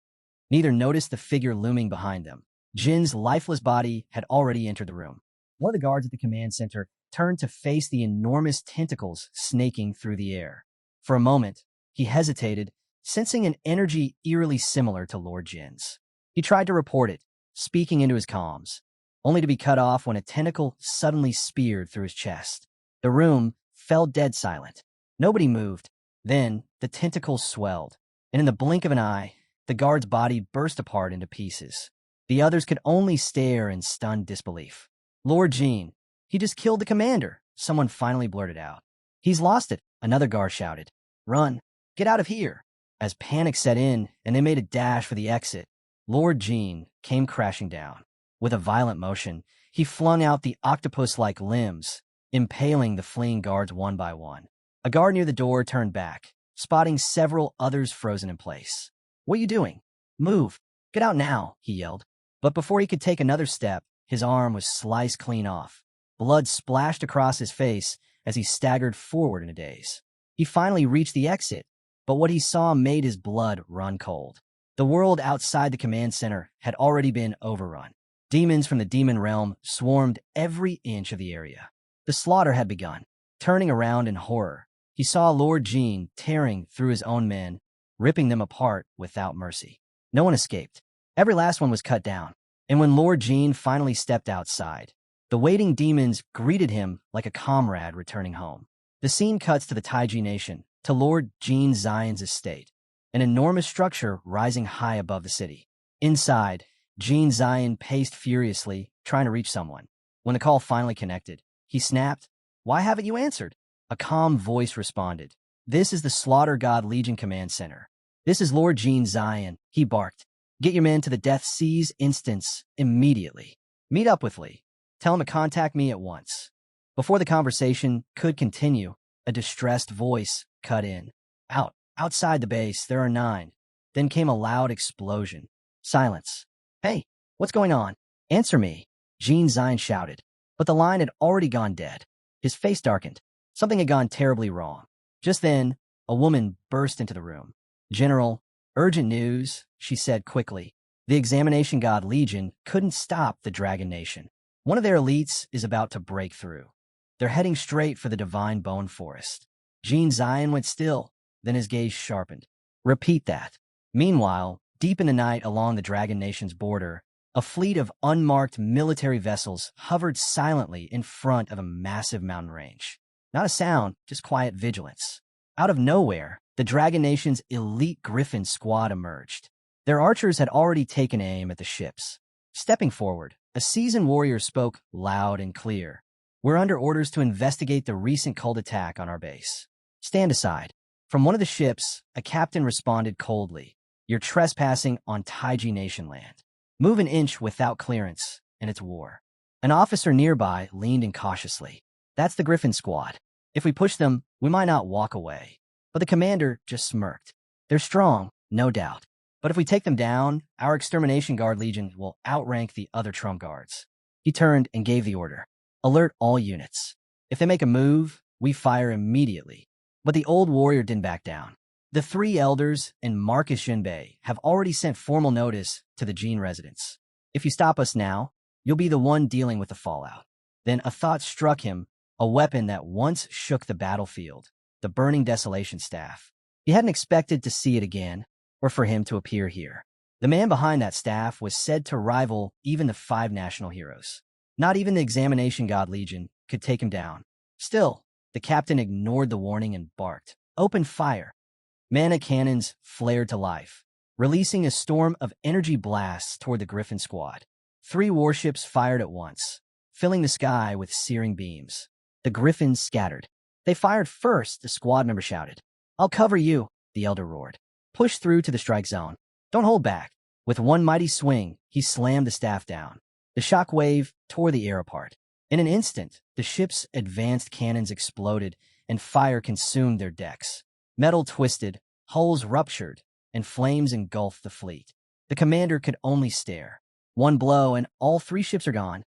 Neither noticed the figure looming behind them. Jin's lifeless body had already entered the room. One of the guards at the command center turned to face the enormous tentacles snaking through the air. For a moment, he hesitated, sensing an energy eerily similar to Lord Jin's. He tried to report it, speaking into his comms, only to be cut off when a tentacle suddenly speared through his chest. The room fell dead silent. Nobody moved. Then, the tentacles swelled, and in the blink of an eye, the guard's body burst apart into pieces. The others could only stare in stunned disbelief. Lord Qin, he just killed the commander, someone finally blurted out. He's lost it, another guard shouted. Run, get out of here. As panic set in and they made a dash for the exit, Lord Qin came crashing down. With a violent motion, he flung out the octopus-like limbs, impaling the fleeing guards one by one. A guard near the door turned back, spotting several others frozen in place. What are you doing? Move. Get out now, he yelled. But before he could take another step, his arm was sliced clean off. Blood splashed across his face as he staggered forward in a daze. He finally reached the exit, but what he saw made his blood run cold. The world outside the command center had already been overrun. Demons from the demon realm swarmed every inch of the area. The slaughter had begun. Turning around in horror, he saw Lord Qin tearing through his own men, ripping them apart without mercy. No one escaped. Every last one was cut down. And when Lord Qin finally stepped outside, the waiting demons greeted him like a comrade returning home. The scene cuts to the Taiji Nation, to Lord Qin Zion's estate, an enormous structure rising high above the city. Inside, Qin Zion paced furiously, trying to reach someone. When the call finally connected, he snapped, "Why haven't you answered?" A calm voice responded, "This is the Slaughter God Legion Command Center. This is Lord Qin Zion," he barked. "Get your men to the Death Seas instance immediately. Meet up with Lee. Tell him to contact me at once." Before the conversation could continue, a distressed voice cut in. Outside the base, there are 9. Then came a loud explosion. Silence. "Hey, what's going on? Answer me," Qin Zion shouted. But the line had already gone dead. His face darkened. Something had gone terribly wrong. Just then, a woman burst into the room. "General, urgent news," she said quickly. "The Examination God Legion couldn't stop the Dragon Nation. One of their elites is about to break through. They're heading straight for the Divine Bone Forest." Qin Zion went still, then his gaze sharpened. "Repeat that." Meanwhile, deep in the night along the Dragon Nation's border, a fleet of unmarked military vessels hovered silently in front of a massive mountain range. Not a sound, just quiet vigilance. Out of nowhere, the Dragon Nation's elite Griffin squad emerged. Their archers had already taken aim at the ships. Stepping forward, a seasoned warrior spoke loud and clear. "We're under orders to investigate the recent cult attack on our base. Stand aside." From one of the ships, a captain responded coldly. "You're trespassing on Taiji Nation land. Move an inch without clearance, and it's war." An officer nearby leaned in cautiously. "That's the Griffin squad. If we push them, we might not walk away." But the commander just smirked. "They're strong, no doubt. But if we take them down, our Extermination Guard Legion will outrank the other Trump Guards." He turned and gave the order. "Alert all units. If they make a move, we fire immediately." But the old warrior didn't back down. "The 3 elders and Marcus Jinbei have already sent formal notice to the Qin residents. If you stop us now, you'll be the one dealing with the fallout." Then a thought struck him, a weapon that once shook the battlefield, the Burning Desolation staff. He hadn't expected to see it again, or for him to appear here. The man behind that staff was said to rival even the 5 national heroes. Not even the Examination God Legion could take him down. Still, the captain ignored the warning and barked, "Open fire." Mana cannons flared to life, releasing a storm of energy blasts toward the Griffin squad. 3 warships fired at once, filling the sky with searing beams. The Griffins scattered. "They fired first," the squad member shouted. "I'll cover you," the elder roared. "Push through to the strike zone. Don't hold back." With one mighty swing, he slammed the staff down. The shockwave tore the air apart. In an instant, the ship's advanced cannons exploded and fire consumed their decks. Metal twisted, hulls ruptured, and flames engulfed the fleet. The commander could only stare. One blow and all 3 ships are gone.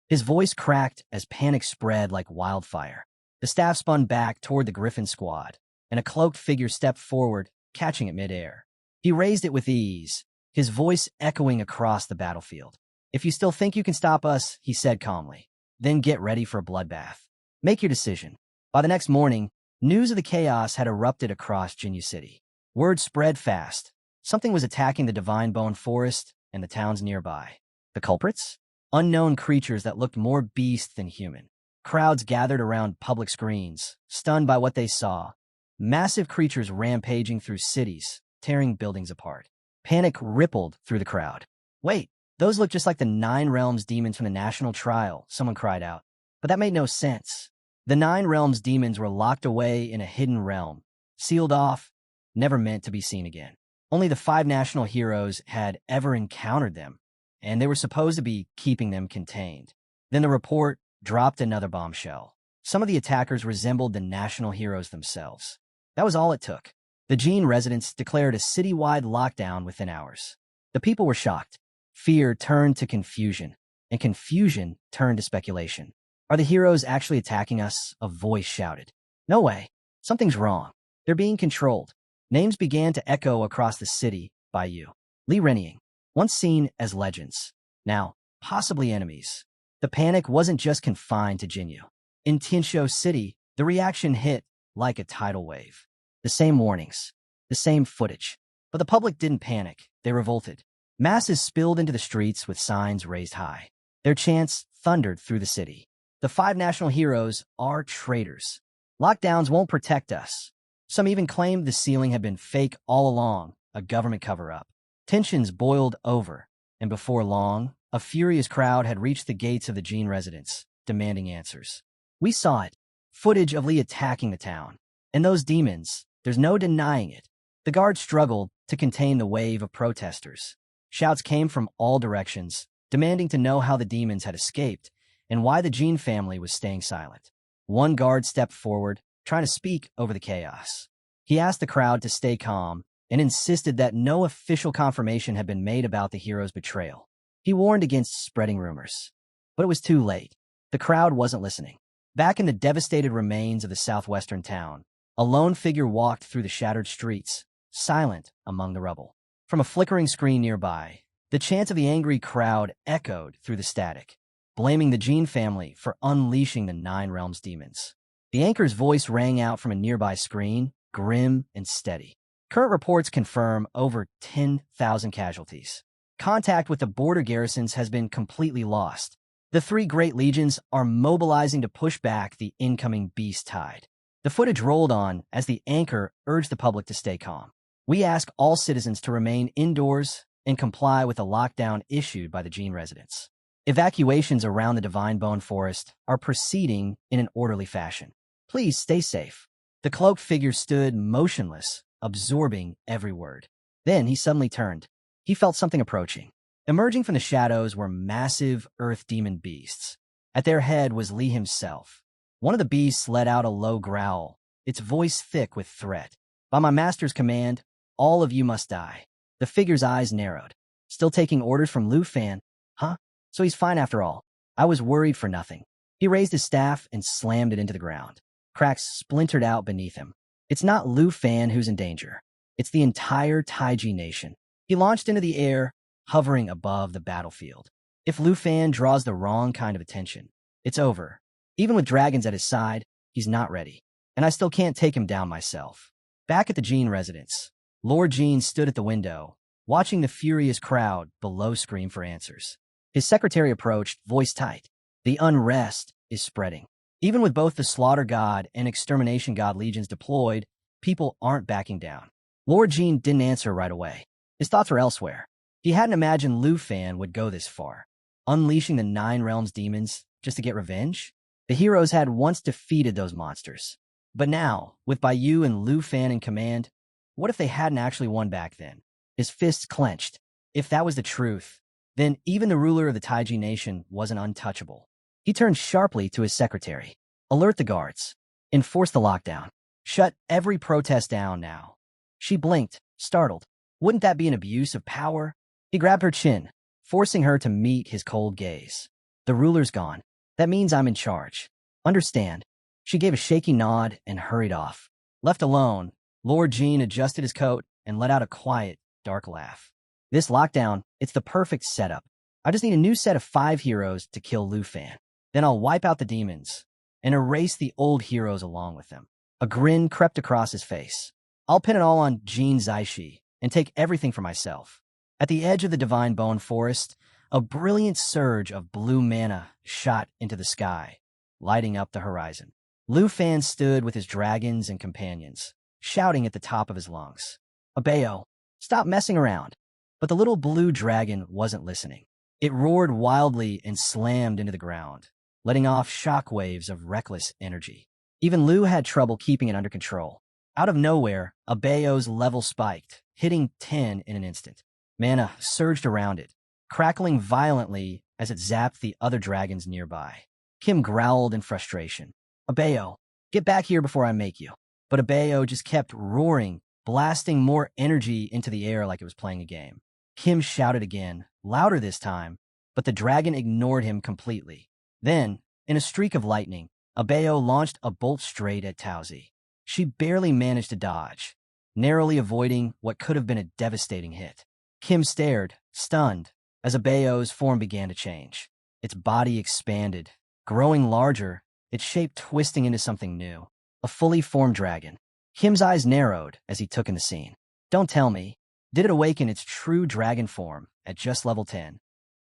His voice cracked as panic spread like wildfire. The staff spun back toward the Griffin squad, and a cloaked figure stepped forward, catching it midair. He raised it with ease, his voice echoing across the battlefield. "If you still think you can stop us," he said calmly, "then get ready for a bloodbath. Make your decision." By the next morning, news of the chaos had erupted across Jinyu City. Word spread fast. Something was attacking the Divine Bone Forest and the towns nearby. The culprits? Unknown creatures that looked more beast than human. Crowds gathered around public screens, stunned by what they saw. Massive creatures rampaging through cities, tearing buildings apart. Panic rippled through the crowd. "Wait, those look just like the 9 Realms demons from the National Trial," someone cried out. But that made no sense. The 9 Realms demons were locked away in a hidden realm, sealed off, never meant to be seen again. Only the 5 national heroes had ever encountered them, and they were supposed to be keeping them contained. Then the report dropped another bombshell. Some of the attackers resembled the national heroes themselves. That was all it took. The Qin residents declared a citywide lockdown within hours. The people were shocked. Fear turned to confusion, and confusion turned to speculation. "Are the heroes actually attacking us?" a voice shouted. "No way. Something's wrong. They're being controlled." Names began to echo across the city by you. Li Renying, once seen as legends, now possibly enemies. The panic wasn't just confined to Jinyu. In Tianzhou City, the reaction hit like a tidal wave. The same warnings, the same footage. But the public didn't panic. They revolted. Masses spilled into the streets with signs raised high. Their chants thundered through the city. "The 5 national heroes are traitors. Lockdowns won't protect us." Some even claimed the ceiling had been fake all along, a government cover-up. Tensions boiled over, and before long, a furious crowd had reached the gates of the Qin residence, demanding answers. We saw it. Footage of Li attacking the town. And those demons, there's no denying it. The guards struggled to contain the wave of protesters. Shouts came from all directions, demanding to know how the demons had escaped and why the Qin family was staying silent. One guard stepped forward, trying to speak over the chaos. He asked the crowd to stay calm and insisted that no official confirmation had been made about the hero's betrayal. He warned against spreading rumors. But it was too late. The crowd wasn't listening. Back in the devastated remains of the southwestern town, a lone figure walked through the shattered streets, silent among the rubble. From a flickering screen nearby, the chant of the angry crowd echoed through the static, blaming the Qin family for unleashing the 9 Realms demons. The anchor's voice rang out from a nearby screen, grim and steady. Current reports confirm over 10,000 casualties. Contact with the border garrisons has been completely lost. The 3 great legions are mobilizing to push back the incoming beast tide. The footage rolled on as the anchor urged the public to stay calm. "We ask all citizens to remain indoors and comply with the lockdown issued by the Qin residents. Evacuations around the Divine Bone Forest are proceeding in an orderly fashion. Please stay safe." The cloaked figure stood motionless, absorbing every word. Then he suddenly turned. He felt something approaching. Emerging from the shadows were massive earth demon beasts. At their head was Li himself. One of the beasts let out a low growl, its voice thick with threat. "By my master's command, all of you must die." The figure's eyes narrowed. "Still taking orders from Lufan? Huh? So he's fine after all. I was worried for nothing." He raised his staff and slammed it into the ground. Cracks splintered out beneath him. "It's not Lufan who's in danger. It's the entire Taiji nation." He launched into the air, hovering above the battlefield. If Lufan draws the wrong kind of attention, it's over. Even with dragons at his side, he's not ready. And I still can't take him down myself. Back at the Qin residence, Lord Qin stood at the window, watching the furious crowd below scream for answers. His secretary approached, voice tight. "The unrest is spreading. Even with both the Slaughter God and Extermination God legions deployed, people aren't backing down." Lord Qin didn't answer right away. His thoughts were elsewhere. He hadn't imagined Lufan would go this far, unleashing the 9 Realms demons just to get revenge. The heroes had once defeated those monsters. But now, with Baiyu and Lufan in command, what if they hadn't actually won back then? His fists clenched. If that was the truth, Then even the ruler of the Taiji nation wasn't untouchable. He turned sharply to his secretary. Alert the guards. Enforce the lockdown. Shut every protest down now. She blinked, startled. Wouldn't that be an abuse of power? He grabbed her chin, forcing her to meet his cold gaze. The ruler's gone. That means I'm in charge. Understand? She gave a shaky nod and hurried off. Left alone, Lord Jean adjusted his coat and let out a quiet, dark laugh. This lockdown, it's the perfect setup. I just need a new set of 5 heroes to kill Lufan. Then I'll wipe out the demons and erase the old heroes along with them. A grin crept across his face. I'll pin it all on Jean Zaishi and take everything for myself. At the edge of the Divine Bone Forest, a brilliant surge of blue mana shot into the sky, lighting up the horizon. Lufan stood with his dragons and companions, shouting at the top of his lungs. Abeo, stop messing around. But the little blue dragon wasn't listening. It roared wildly and slammed into the ground, letting off shockwaves of reckless energy. Even Lu had trouble keeping it under control. Out of nowhere, Abeo's level spiked, hitting 10 in an instant. Mana surged around it, crackling violently as it zapped the other dragons nearby. Kim growled in frustration. Abeo, get back here before I make you. But Abeo just kept roaring, blasting more energy into the air like it was playing a game. Kim shouted again, louder this time, but the dragon ignored him completely. Then, in a streak of lightning, Abeo launched a bolt straight at Tauzi. She barely managed to dodge, narrowly avoiding what could have been a devastating hit. Kim stared, stunned, as Abeo's form began to change. Its body expanded, growing larger, its shape twisting into something new. A fully formed dragon. Kim's eyes narrowed as he took in the scene. Don't tell me. Did it awaken its true dragon form at just level 10?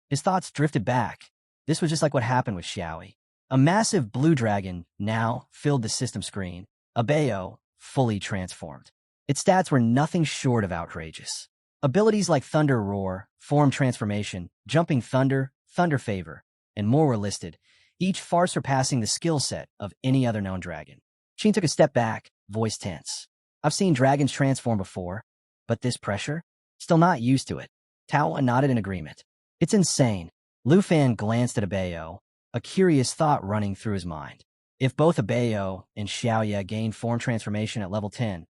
His thoughts drifted back. This was just like what happened with Xiaoi. A massive blue dragon now filled the system screen. Abeo, fully transformed. Its stats were nothing short of outrageous. Abilities like Thunder Roar, Form Transformation, Jumping Thunder, Thunder Favor, and more were listed, each far surpassing the skill set of any other known dragon. Qin took a step back, voice tense. I've seen dragons transform before, but this pressure? Still not used to it. Tao nodded in agreement. It's insane. Lufan glanced at Abeo, a curious thought running through his mind. If both Abeo and Xiaoya gained form transformation at level 10,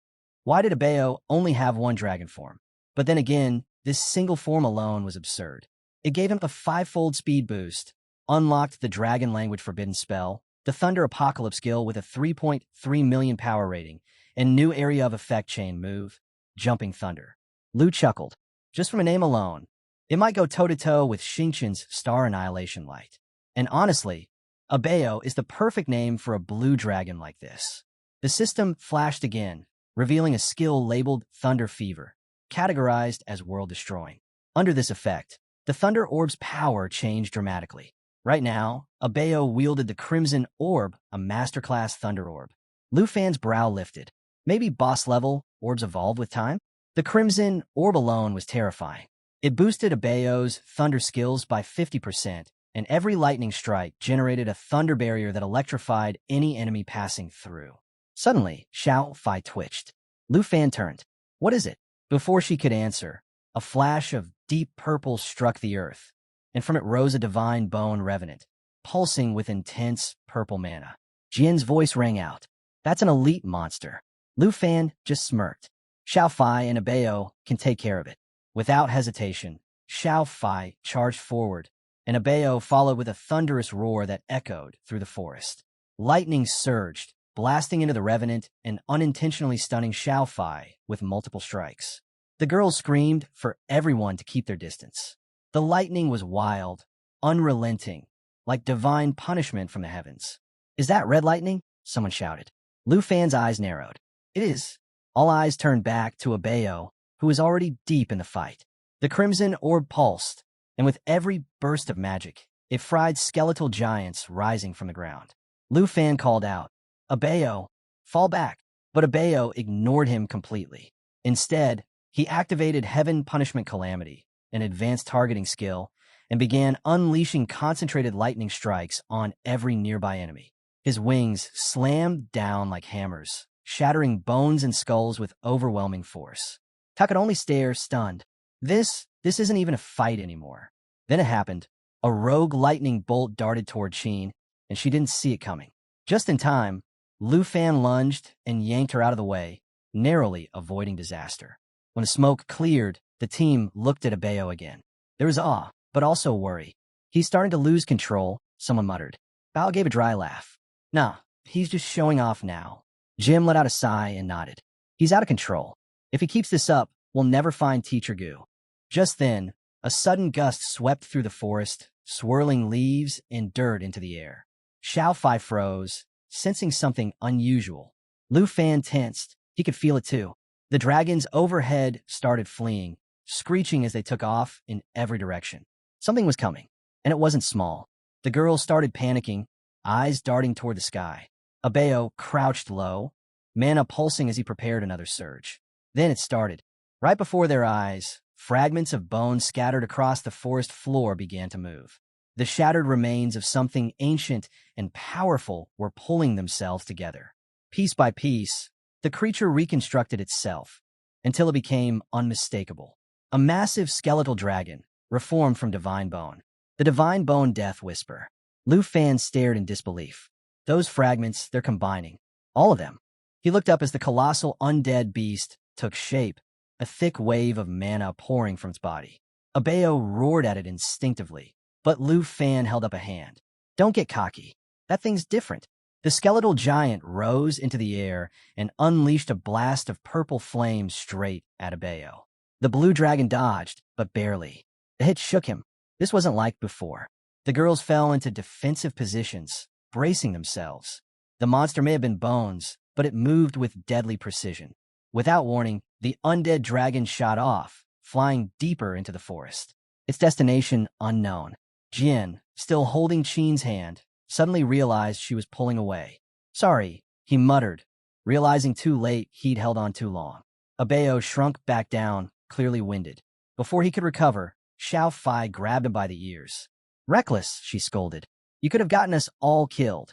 why did Abeo only have one dragon form? But then again, this single form alone was absurd. It gave him a 5-fold speed boost, unlocked the Dragon Language Forbidden spell, the Thunder Apocalypse skill with a 3.3 million power rating, and new area of effect chain move, Jumping Thunder. Lu chuckled. Just from a name alone, it might go toe-to-toe with Xingqian's Star Annihilation Light. And honestly, Abeo is the perfect name for a blue dragon like this. The system flashed again, revealing a skill labeled Thunder Fever, categorized as world-destroying. Under this effect, the Thunder Orb's power changed dramatically. Right now, Abeo wielded the Crimson Orb, a masterclass Thunder Orb. Lufan's brow lifted. Maybe boss-level orbs evolve with time? The Crimson Orb alone was terrifying. It boosted Abeo's Thunder skills by 50%, and every lightning strike generated a thunder barrier that electrified any enemy passing through. Suddenly, Xiao Fai twitched. Lufan turned. What is it? Before she could answer, a flash of deep purple struck the earth, and from it rose a divine bone revenant, pulsing with intense purple mana. Jin's voice rang out. That's an elite monster. Lufan just smirked. Xiao Fai and Abeo can take care of it. Without hesitation, Xiao Fai charged forward, and Abeo followed with a thunderous roar that echoed through the forest. Lightning surged, blasting into the revenant and unintentionally stunning Xiao Fai with multiple strikes. The girls screamed for everyone to keep their distance. The lightning was wild, unrelenting, like divine punishment from the heavens. Is that red lightning? Someone shouted. Lufan's eyes narrowed. It is. All eyes turned back to Abeo, who was already deep in the fight. The crimson orb pulsed, and with every burst of magic, it fried skeletal giants rising from the ground. Lufan called out, Abeo, fall back. But Abeo ignored him completely. Instead, he activated Heaven Punishment Calamity, an advanced targeting skill, and began unleashing concentrated lightning strikes on every nearby enemy. His wings slammed down like hammers, shattering bones and skulls with overwhelming force. Ta could only stare, stunned. This isn't even a fight anymore. Then it happened. A rogue lightning bolt darted toward Qin, and she didn't see it coming. Just in time, Lufan lunged and yanked her out of the way, narrowly avoiding disaster. When the smoke cleared, the team looked at Abeo again. There was awe, but also worry. He's starting to lose control, someone muttered. Bao gave a dry laugh. Nah, he's just showing off now. Jim let out a sigh and nodded. He's out of control. If he keeps this up, we'll never find Teacher Gu. Just then, a sudden gust swept through the forest, swirling leaves and dirt into the air. Xiao Fai froze, sensing something unusual. Lufan tensed. He could feel it too. The dragons overhead started fleeing, screeching as they took off in every direction. Something was coming, and it wasn't small. The girls started panicking, eyes darting toward the sky. Abeo crouched low, mana pulsing as he prepared another surge. Then it started. Right before their eyes, fragments of bone scattered across the forest floor began to move. The shattered remains of something ancient and powerful were pulling themselves together. Piece by piece, the creature reconstructed itself until it became unmistakable. A massive skeletal dragon, reformed from divine bone. The divine bone death whisper. Lufan stared in disbelief. Those fragments, they're combining. All of them. He looked up as the colossal undead beast took shape, a thick wave of mana pouring from its body. Abeo roared at it instinctively, but Lufan held up a hand. Don't get cocky. That thing's different. The skeletal giant rose into the air and unleashed a blast of purple flame straight at Abeo. The blue dragon dodged, but barely. The hit shook him. This wasn't like before. The girls fell into defensive positions, bracing themselves. The monster may have been bones, but it moved with deadly precision. Without warning, the undead dragon shot off, flying deeper into the forest. Its destination unknown. Jin, still holding Qin's hand, suddenly realized she was pulling away. Sorry, he muttered, realizing too late he'd held on too long. Abeo shrunk back down, clearly winded. Before he could recover, Xiao Fai grabbed him by the ears. Reckless, she scolded. You could have gotten us all killed.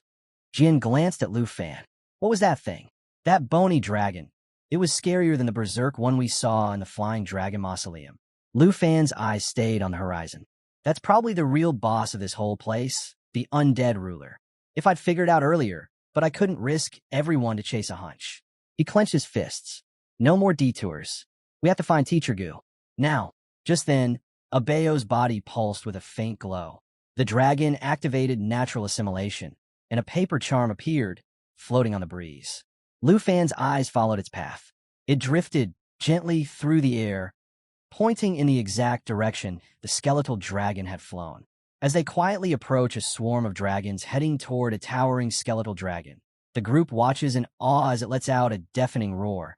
Jin glanced at Lufan. What was that thing? That bony dragon. It was scarier than the berserk one we saw in the Flying Dragon Mausoleum. Lufan's eyes stayed on the horizon. That's probably the real boss of this whole place, the undead ruler. If I'd figured out earlier, but I couldn't risk everyone to chase a hunch. He clenched his fists. No more detours. We have to find Teacher Gu. Now. Just then, Abeo's body pulsed with a faint glow. The dragon activated natural assimilation, and a paper charm appeared, floating on the breeze. Lufan's eyes followed its path. It drifted gently through the air, pointing in the exact direction the skeletal dragon had flown. As they quietly approach a swarm of dragons heading toward a towering skeletal dragon, the group watches in awe as it lets out a deafening roar,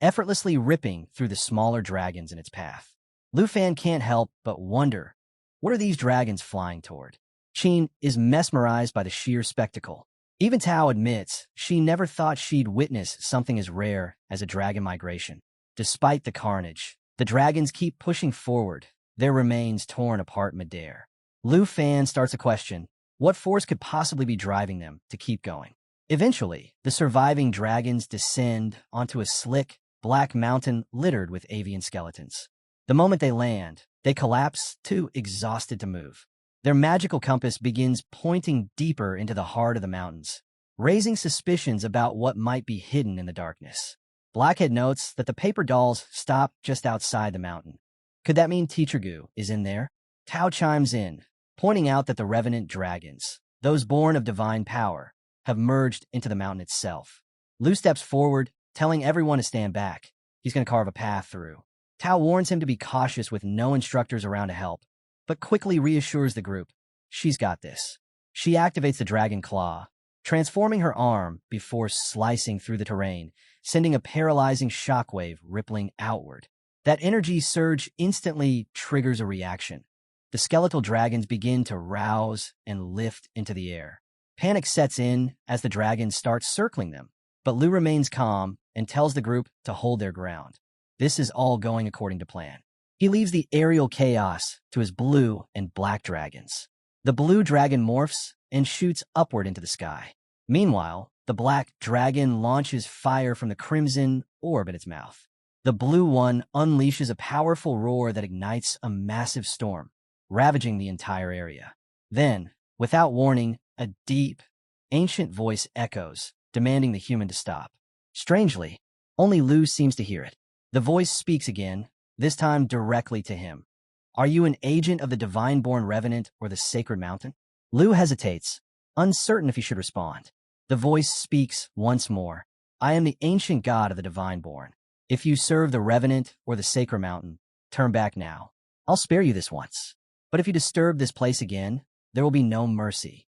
effortlessly ripping through the smaller dragons in its path. Lufan can't help but wonder, what are these dragons flying toward? Qin is mesmerized by the sheer spectacle. Even Tao admits she never thought she'd witness something as rare as a dragon migration. Despite the carnage, the dragons keep pushing forward, their remains torn apart midair. Lufan starts a question. What force could possibly be driving them to keep going? Eventually, the surviving dragons descend onto a slick, black mountain littered with avian skeletons. The moment they land, they collapse, too exhausted to move. Their magical compass begins pointing deeper into the heart of the mountains, raising suspicions about what might be hidden in the darkness. Blackhead notes that the paper dolls stop just outside the mountain. Could that mean Teacher Gu is in there? Tao chimes in, pointing out that the revenant dragons, those born of divine power, have merged into the mountain itself. Lu steps forward, telling everyone to stand back. He's going to carve a path through. Tao warns him to be cautious with no instructors around to help, but quickly reassures the group. She's got this. She activates the dragon claw, transforming her arm before slicing through the terrain, sending a paralyzing shockwave rippling outward. That energy surge instantly triggers a reaction. The skeletal dragons begin to rouse and lift into the air. Panic sets in as the dragons start circling them, but Lu remains calm and tells the group to hold their ground. This is all going according to plan. He leaves the aerial chaos to his blue and black dragons. The blue dragon morphs and shoots upward into the sky. Meanwhile, the black dragon launches fire from the crimson orb in its mouth. The blue one unleashes a powerful roar that ignites a massive storm. ravaging the entire area. Then, without warning, a deep, ancient voice echoes, demanding the human to stop. Strangely, only Lu seems to hear it. The voice speaks again, this time directly to him. Are you an agent of the Divine-born Revenant or the Sacred Mountain? Lu hesitates, uncertain if he should respond. The voice speaks once more. I am the ancient god of the Divine-born. If you serve the Revenant or the Sacred Mountain, turn back now. I'll spare you this once. But if you disturb this place again, there will be no mercy.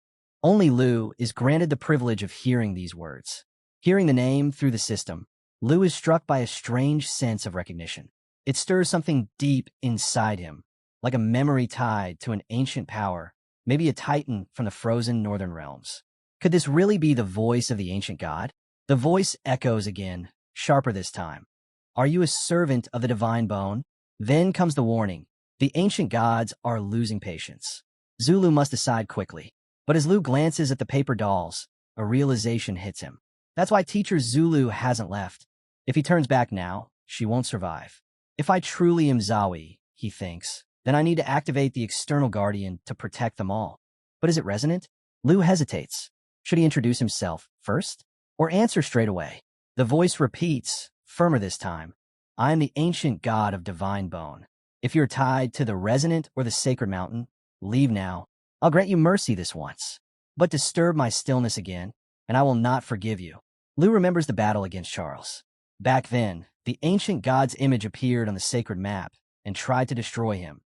Only Lu is granted the privilege of hearing these words. Hearing the name through the system, Lu is struck by a strange sense of recognition. It stirs something deep inside him, like a memory tied to an ancient power, maybe a titan from the frozen northern realms. Could this really be the voice of the ancient god? The voice echoes again, sharper this time. Are you a servant of the divine bone? Then comes the warning. The ancient gods are losing patience. Zulu must decide quickly. But as Lu glances at the paper dolls, a realization hits him. That's why teacher Zulu hasn't left. If he turns back now, she won't survive. If I truly am Zawi, he thinks, then I need to activate the external guardian to protect them all. But is it resonant? Lu hesitates. Should he introduce himself first? Or answer straight away? The voice repeats, firmer this time. I am the ancient god of divine bone. If you're tied to the resonant or the sacred mountain, leave now. I'll grant you mercy this once. But disturb my stillness again, and I will not forgive you. Lu remembers the battle against Charles. Back then, the ancient god's image appeared on the sacred map and tried to destroy him,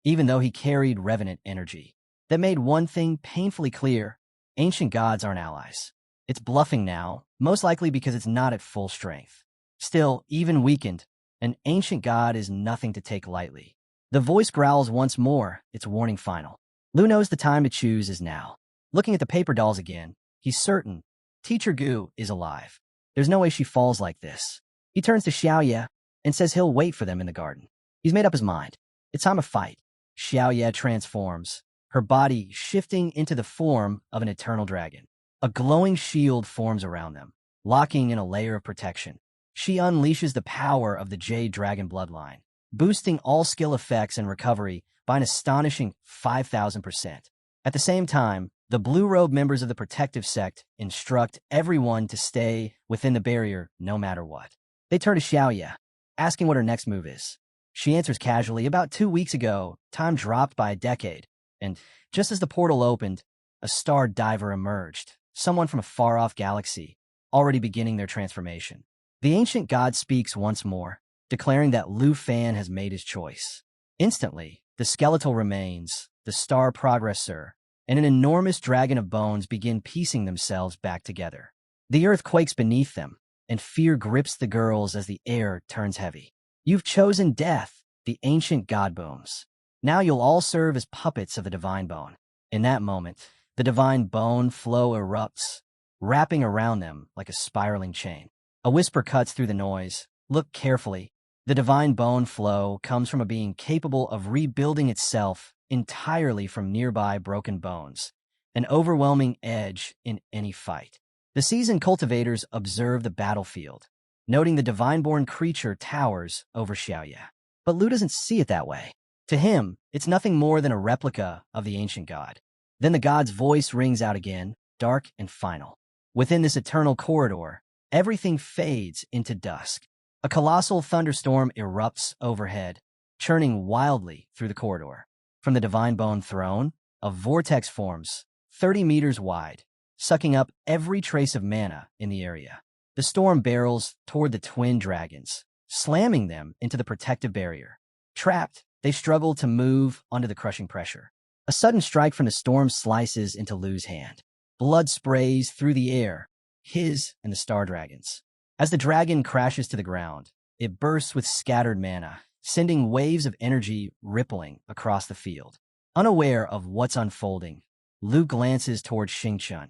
even though he carried revenant energy. That made one thing painfully clear: ancient gods aren't allies. It's bluffing now, most likely because it's not at full strength. Still, even weakened, an ancient god is nothing to take lightly. The voice growls once more, its warning final. Lu knows the time to choose is now. Looking at the paper dolls again, he's certain Teacher Gu is alive. There's no way she falls like this. He turns to Xiaoye and says he'll wait for them in the garden. He's made up his mind. It's time to fight. Xiaoye transforms, her body shifting into the form of an eternal dragon. A glowing shield forms around them, locking in a layer of protection. She unleashes the power of the Jade Dragon bloodline, boosting all skill effects and recovery by an astonishing 5,000%. At the same time, the blue-robe members of the protective sect instruct everyone to stay within the barrier no matter what. They turn to Xiaoye, asking what her next move is. She answers casually, about 2 weeks ago, time dropped by a decade, and just as the portal opened, a star diver emerged, someone from a far-off galaxy, already beginning their transformation. The ancient god speaks once more, declaring that Lufan has made his choice. Instantly, the skeletal remains, the star progressor, and an enormous dragon of bones begin piecing themselves back together. The earth quakes beneath them, and fear grips the girls as the air turns heavy. You've chosen death, the ancient god booms. Now you'll all serve as puppets of the divine bone. In that moment, the divine bone flow erupts, wrapping around them like a spiraling chain. A whisper cuts through the noise. Look carefully. The divine bone flow comes from a being capable of rebuilding itself entirely from nearby broken bones, an overwhelming edge in any fight. The seasoned cultivators observe the battlefield, noting the divine-born creature towers over Xiaoye. But Lu doesn't see it that way. To him, it's nothing more than a replica of the ancient god. Then the god's voice rings out again, dark and final. Within this eternal corridor, everything fades into dusk. A colossal thunderstorm erupts overhead, churning wildly through the corridor. From the Divine Bone throne, a vortex forms, 30 meters wide, sucking up every trace of mana in the area. The storm barrels toward the twin dragons, slamming them into the protective barrier. Trapped, they struggle to move under the crushing pressure. A sudden strike from the storm slices into Lu's hand. Blood sprays through the air, his and the star dragon's. As the dragon crashes to the ground, it bursts with scattered mana, sending waves of energy rippling across the field. Unaware of what's unfolding, Lu glances toward Xingqian,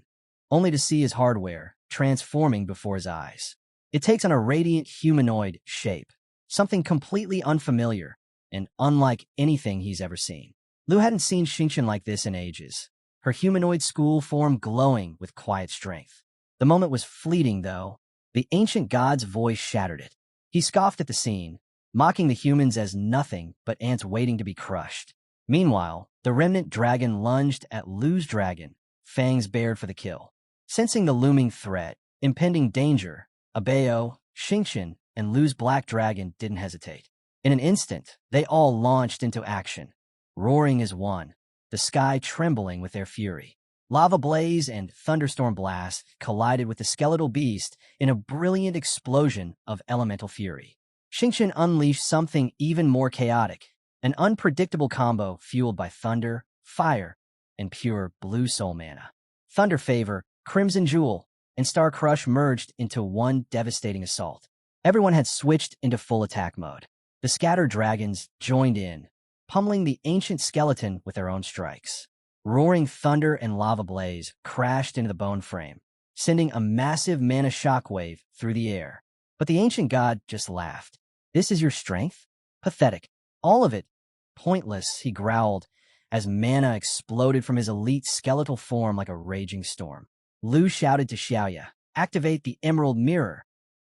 only to see his hardware transforming before his eyes. It takes on a radiant humanoid shape, something completely unfamiliar and unlike anything he's ever seen. Lu hadn't seen Xingqian like this in ages, her humanoid school form glowing with quiet strength. The moment was fleeting, though. The ancient god's voice shattered it. He scoffed at the scene, mocking the humans as nothing but ants waiting to be crushed. Meanwhile, the remnant dragon lunged at Lu's dragon, fangs bared for the kill. Sensing the looming threat, impending danger, Abeo, Xingqian, and Lu's black dragon didn't hesitate. In an instant, they all launched into action, roaring as one, the sky trembling with their fury. Lava blaze and thunderstorm blast collided with the skeletal beast in a brilliant explosion of elemental fury. Xingqian unleashed something even more chaotic, an unpredictable combo fueled by thunder, fire, and pure blue soul mana. Thunder Favor, Crimson Jewel, and Star Crush merged into one devastating assault. Everyone had switched into full attack mode. The scattered dragons joined in, pummeling the ancient skeleton with their own strikes. Roaring thunder and lava blaze crashed into the bone frame, sending a massive mana shockwave through the air. But the ancient god just laughed. "This is your strength? Pathetic. All of it. Pointless," he growled as mana exploded from his elite skeletal form like a raging storm. Lu shouted to Xiao, "Activate the Emerald Mirror."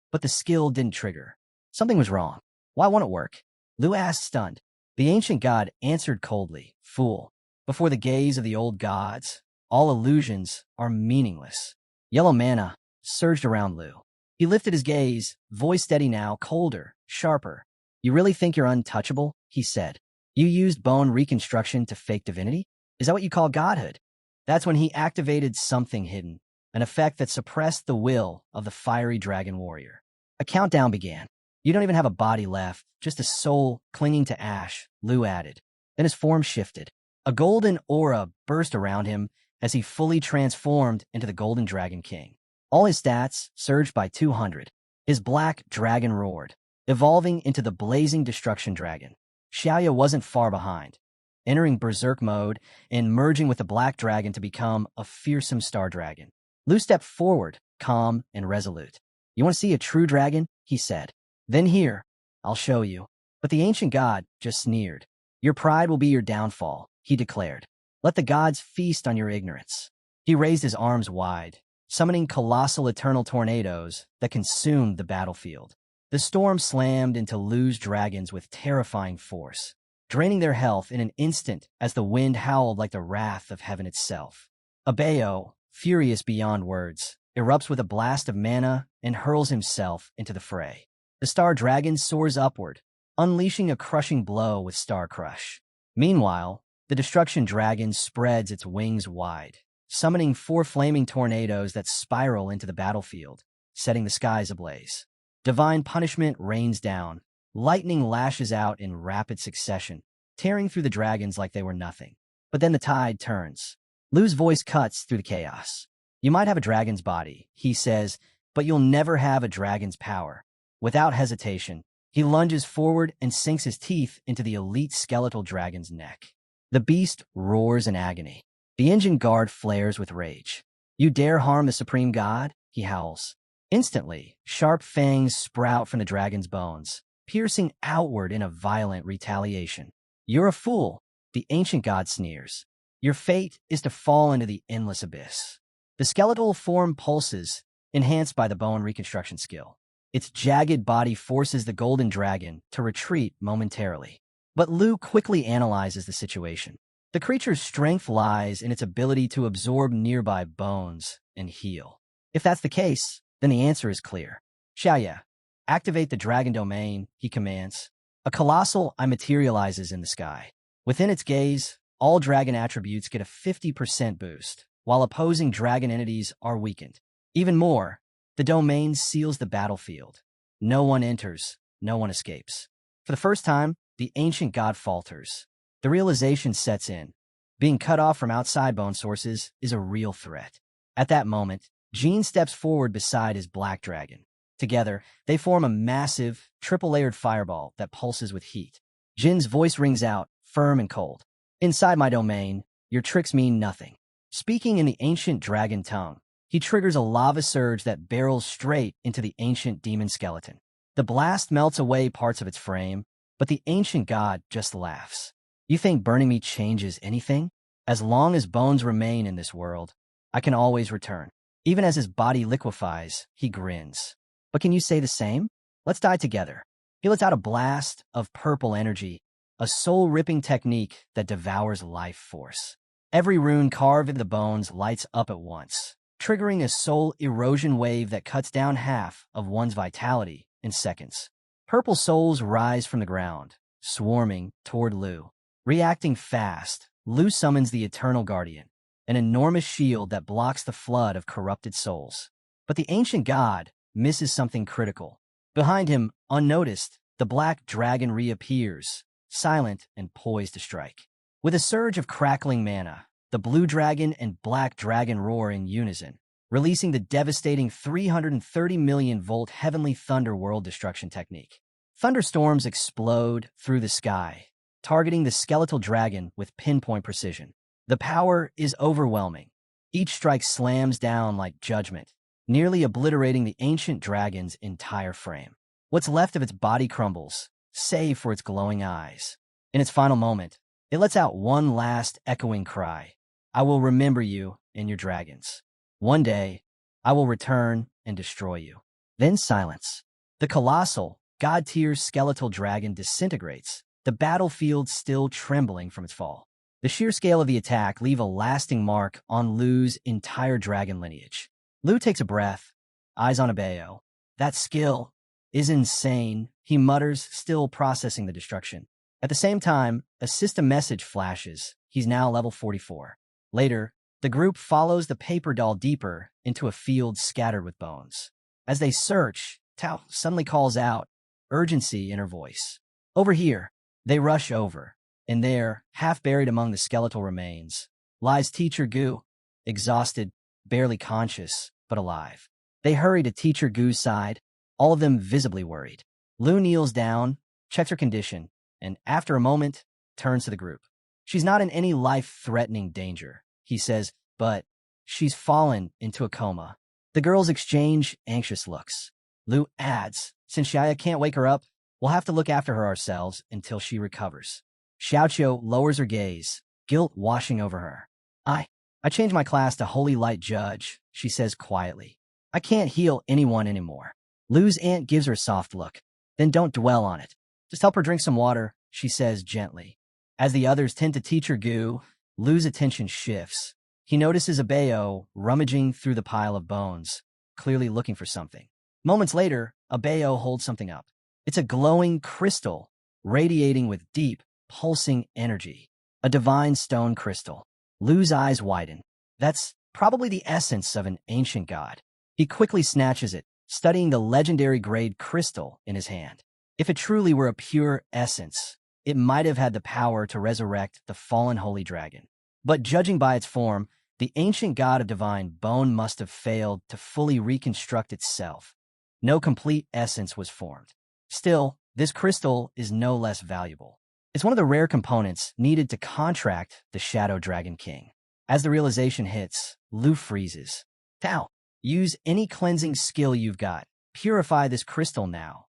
But the skill didn't trigger. Something was wrong. Why won't it work? Lu asked, stunned. The ancient god answered coldly, "Fool. Before the gaze of the old gods, all illusions are meaningless." Yellow mana surged around Lu. He lifted his gaze, voice steady now, colder, sharper. "You really think you're untouchable?" he said. "You used bone reconstruction to fake divinity? Is that what you call godhood?" That's when he activated something hidden, an effect that suppressed the will of the fiery dragon warrior. A countdown began. "You don't even have a body left, just a soul clinging to ash," Lu added. Then his form shifted. A golden aura burst around him as he fully transformed into the Golden Dragon King. All his stats surged by 200. His black dragon roared, evolving into the blazing destruction dragon. Xiao wasn't far behind, entering berserk mode and merging with the black dragon to become a fearsome star dragon. Lu stepped forward, calm and resolute. "You want to see a true dragon?" he said. "Then here, I'll show you." But the ancient god just sneered. "Your pride will be your downfall," he declared. "Let the gods feast on your ignorance." He raised his arms wide, summoning colossal eternal tornadoes that consumed the battlefield. The storm slammed into Lu's dragons with terrifying force, draining their health in an instant as the wind howled like the wrath of heaven itself. Abeo, furious beyond words, erupts with a blast of mana and hurls himself into the fray. The star dragon soars upward, unleashing a crushing blow with Star Crush. Meanwhile, the destruction dragon spreads its wings wide, summoning 4 flaming tornadoes that spiral into the battlefield, setting the skies ablaze. Divine punishment rains down. Lightning lashes out in rapid succession, tearing through the dragons like they were nothing. But then the tide turns. Lu's voice cuts through the chaos. "You might have a dragon's body," he says, "but you'll never have a dragon's power." Without hesitation, he lunges forward and sinks his teeth into the elite skeletal dragon's neck. The beast roars in agony. The engine guard flares with rage. "You dare harm the supreme god?" he howls. Instantly, sharp fangs sprout from the dragon's bones, piercing outward in a violent retaliation. "You're a fool," the ancient god sneers. "Your fate is to fall into the endless abyss." The skeletal form pulses, enhanced by the bone reconstruction skill. Its jagged body forces the golden dragon to retreat momentarily. But Lu quickly analyzes the situation. The creature's strength lies in its ability to absorb nearby bones and heal. If that's the case, then the answer is clear. "Xiao, activate the dragon domain," he commands. A colossal eye materializes in the sky. Within its gaze, all dragon attributes get a 50% boost, while opposing dragon entities are weakened. Even more, the domain seals the battlefield. No one enters, no one escapes. For the first time, the ancient god falters. The realization sets in. Being cut off from outside bone sources is a real threat. At that moment, Jin steps forward beside his black dragon. Together, they form a massive, triple-layered fireball that pulses with heat. Jin's voice rings out, firm and cold. "Inside my domain, your tricks mean nothing." Speaking in the ancient dragon tongue, he triggers a lava surge that barrels straight into the ancient demon skeleton. The blast melts away parts of its frame, but the ancient god just laughs. "You think burning me changes anything? As long as bones remain in this world, I can always return." Even as his body liquefies, he grins. "But can you say the same? Let's die together." He lets out a blast of purple energy, a soul-ripping technique that devours life force. Every rune carved into the bones lights up at once, triggering a soul erosion wave that cuts down half of one's vitality in seconds. Purple souls rise from the ground, swarming toward Lu. Reacting fast, Lu summons the Eternal Guardian, an enormous shield that blocks the flood of corrupted souls. But the ancient god misses something critical. Behind him, unnoticed, the black dragon reappears, silent and poised to strike. With a surge of crackling mana, the blue dragon and black dragon roar in unison, releasing the devastating 330 million volt Heavenly Thunder world destruction technique. Thunderstorms explode through the sky, targeting the skeletal dragon with pinpoint precision. The power is overwhelming. Each strike slams down like judgment, nearly obliterating the ancient dragon's entire frame. What's left of its body crumbles, save for its glowing eyes. In its final moment, it lets out one last echoing cry. I will remember you and your dragons. One day, I will return and destroy you. Then silence. The colossal, god-tier skeletal dragon disintegrates, the battlefield still trembling from its fall. The sheer scale of the attack leave a lasting mark on Lu's entire dragon lineage. Lu takes a breath, eyes on Abeo. That skill is insane, he mutters, still processing the destruction. At the same time, a system message flashes. He's now level 44. Later, the group follows the paper doll deeper into a field scattered with bones. As they search, Tao suddenly calls out, urgency in her voice. Over here. They rush over, and there, half buried among the skeletal remains, lies Teacher Gu, exhausted, barely conscious, but alive. They hurry to Teacher Gu's side, all of them visibly worried. Lu kneels down, checks her condition, and after a moment, turns to the group. She's not in any life-threatening danger, he says, but she's fallen into a coma. The girls exchange anxious looks. Lu adds, since Shiao can't wake her up, we'll have to look after her ourselves until she recovers. Xiaoqiu lowers her gaze, guilt washing over her. I changed my class to Holy Light Judge, she says quietly. I can't heal anyone anymore. Lu's aunt gives her a soft look. Then don't dwell on it. Just help her drink some water, she says gently. As the others tend to Teacher Gu, Lu's attention shifts. He notices Abeo rummaging through the pile of bones, clearly looking for something. Moments later, Abeo holds something up. It's a glowing crystal, radiating with deep, pulsing energy. A divine stone crystal. Lu's eyes widen. That's probably the essence of an ancient god. He quickly snatches it, studying the legendary grade crystal in his hand. If it truly were a pure essence, it might have had the power to resurrect the fallen holy dragon. But judging by its form, the ancient god of divine bone must have failed to fully reconstruct itself. No complete essence was formed. Still, this crystal is no less valuable. It's one of the rare components needed to contract the Shadow Dragon King. As the realization hits, Lu freezes. Tao, use any cleansing skill you've got. Purify this crystal now.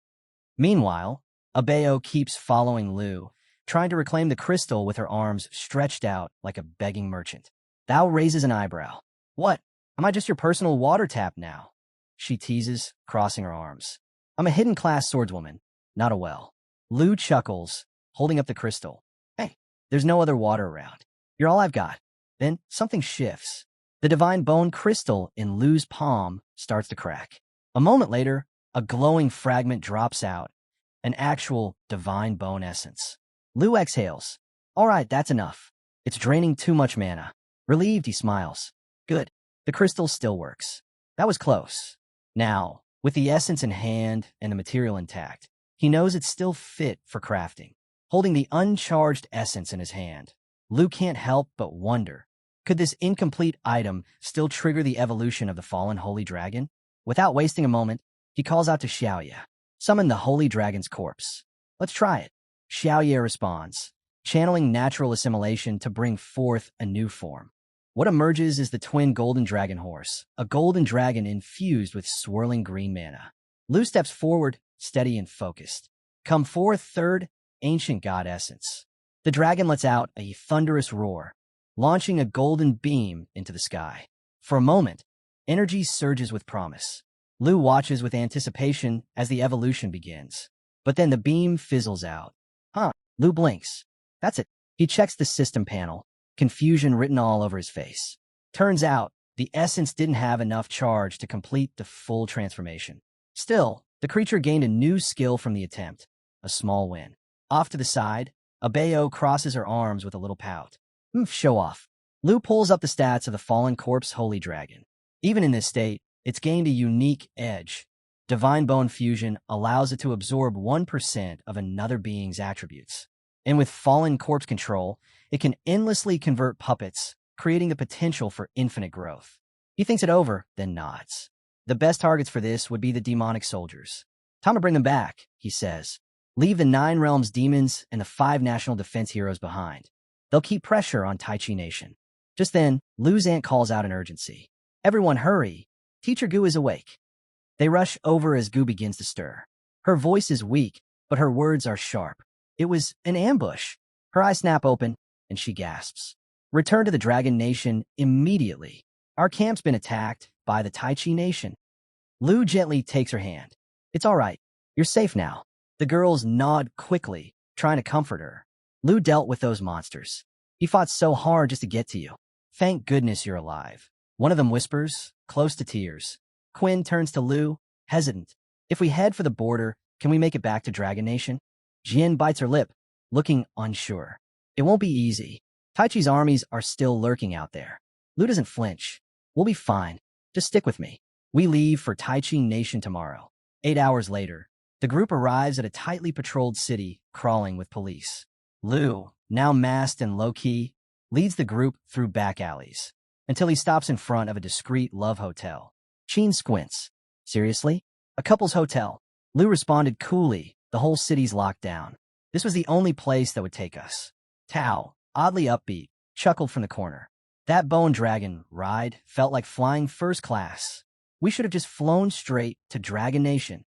Meanwhile, Abeo keeps following Lu, trying to reclaim the crystal with her arms stretched out like a begging merchant. Thao raises an eyebrow. What? Am I just your personal water tap now? She teases, crossing her arms. I'm a hidden class swordswoman, not a well. Lu chuckles, holding up the crystal. Hey, there's no other water around. You're all I've got. Then something shifts. The divine bone crystal in Lu's palm starts to crack. A moment later, a glowing fragment drops out, an actual divine bone essence. Lu exhales. All right, that's enough. It's draining too much mana. Relieved, he smiles. Good. The crystal still works. That was close. Now, with the essence in hand and the material intact, he knows it's still fit for crafting. Holding the uncharged essence in his hand, Lu can't help but wonder, could this incomplete item still trigger the evolution of the fallen holy dragon? Without wasting a moment, he calls out to Xiaoye. Summon the holy dragon's corpse. Let's try it. Xiaoye responds, channeling natural assimilation to bring forth a new form. What emerges is the twin golden dragon horse, a golden dragon infused with swirling green mana. Lu steps forward, steady and focused. Come forth, third, ancient god essence. The dragon lets out a thunderous roar, launching a golden beam into the sky. For a moment, energy surges with promise. Lu watches with anticipation as the evolution begins. But then the beam fizzles out. Lu blinks. That's it. He checks the system panel, confusion written all over his face. Turns out, the essence didn't have enough charge to complete the full transformation. Still, the creature gained a new skill from the attempt, a small win. Off to the side, Abayo crosses her arms with a little pout. Show off. Lu pulls up the stats of the fallen corpse Holy Dragon. Even in this state, it's gained a unique edge. Divine Bone Fusion allows it to absorb 1% of another being's attributes. And with Fallen Corpse Control, it can endlessly convert puppets, creating the potential for infinite growth. He thinks it over, then nods. The best targets for this would be the demonic soldiers. Time to bring them back, he says. Leave the 9 Realms demons and the 5 national defense heroes behind. They'll keep pressure on Taichi Nation. Just then, Lu's aunt calls out an urgency. Everyone hurry. Teacher Gu is awake. They rush over as Gu begins to stir. Her voice is weak, but her words are sharp. It was an ambush. Her eyes snap open, and she gasps. Return to the Dragon Nation immediately. Our camp's been attacked by the Taichi Nation. Lu gently takes her hand. It's all right. You're safe now. The girls nod quickly, trying to comfort her. Lu dealt with those monsters. He fought so hard just to get to you. Thank goodness you're alive. One of them whispers, close to tears. Qin turns to Lu, hesitant. If we head for the border, can we make it back to Dragon Nation? Jian bites her lip, looking unsure. It won't be easy. Taichi's armies are still lurking out there. Lu doesn't flinch. We'll be fine. Just stick with me. We leave for Taichi Nation tomorrow. 8 hours later, the group arrives at a tightly patrolled city crawling with police. Lu, now masked and low-key, leads the group through back alleys until he stops in front of a discreet love hotel. Qin squints. Seriously? A couple's hotel? Lu responded coolly. The whole city's locked down. This was the only place that would take us. Tao, oddly upbeat, chuckled from the corner. That bone dragon ride felt like flying first class. We should have just flown straight to Dragon Nation.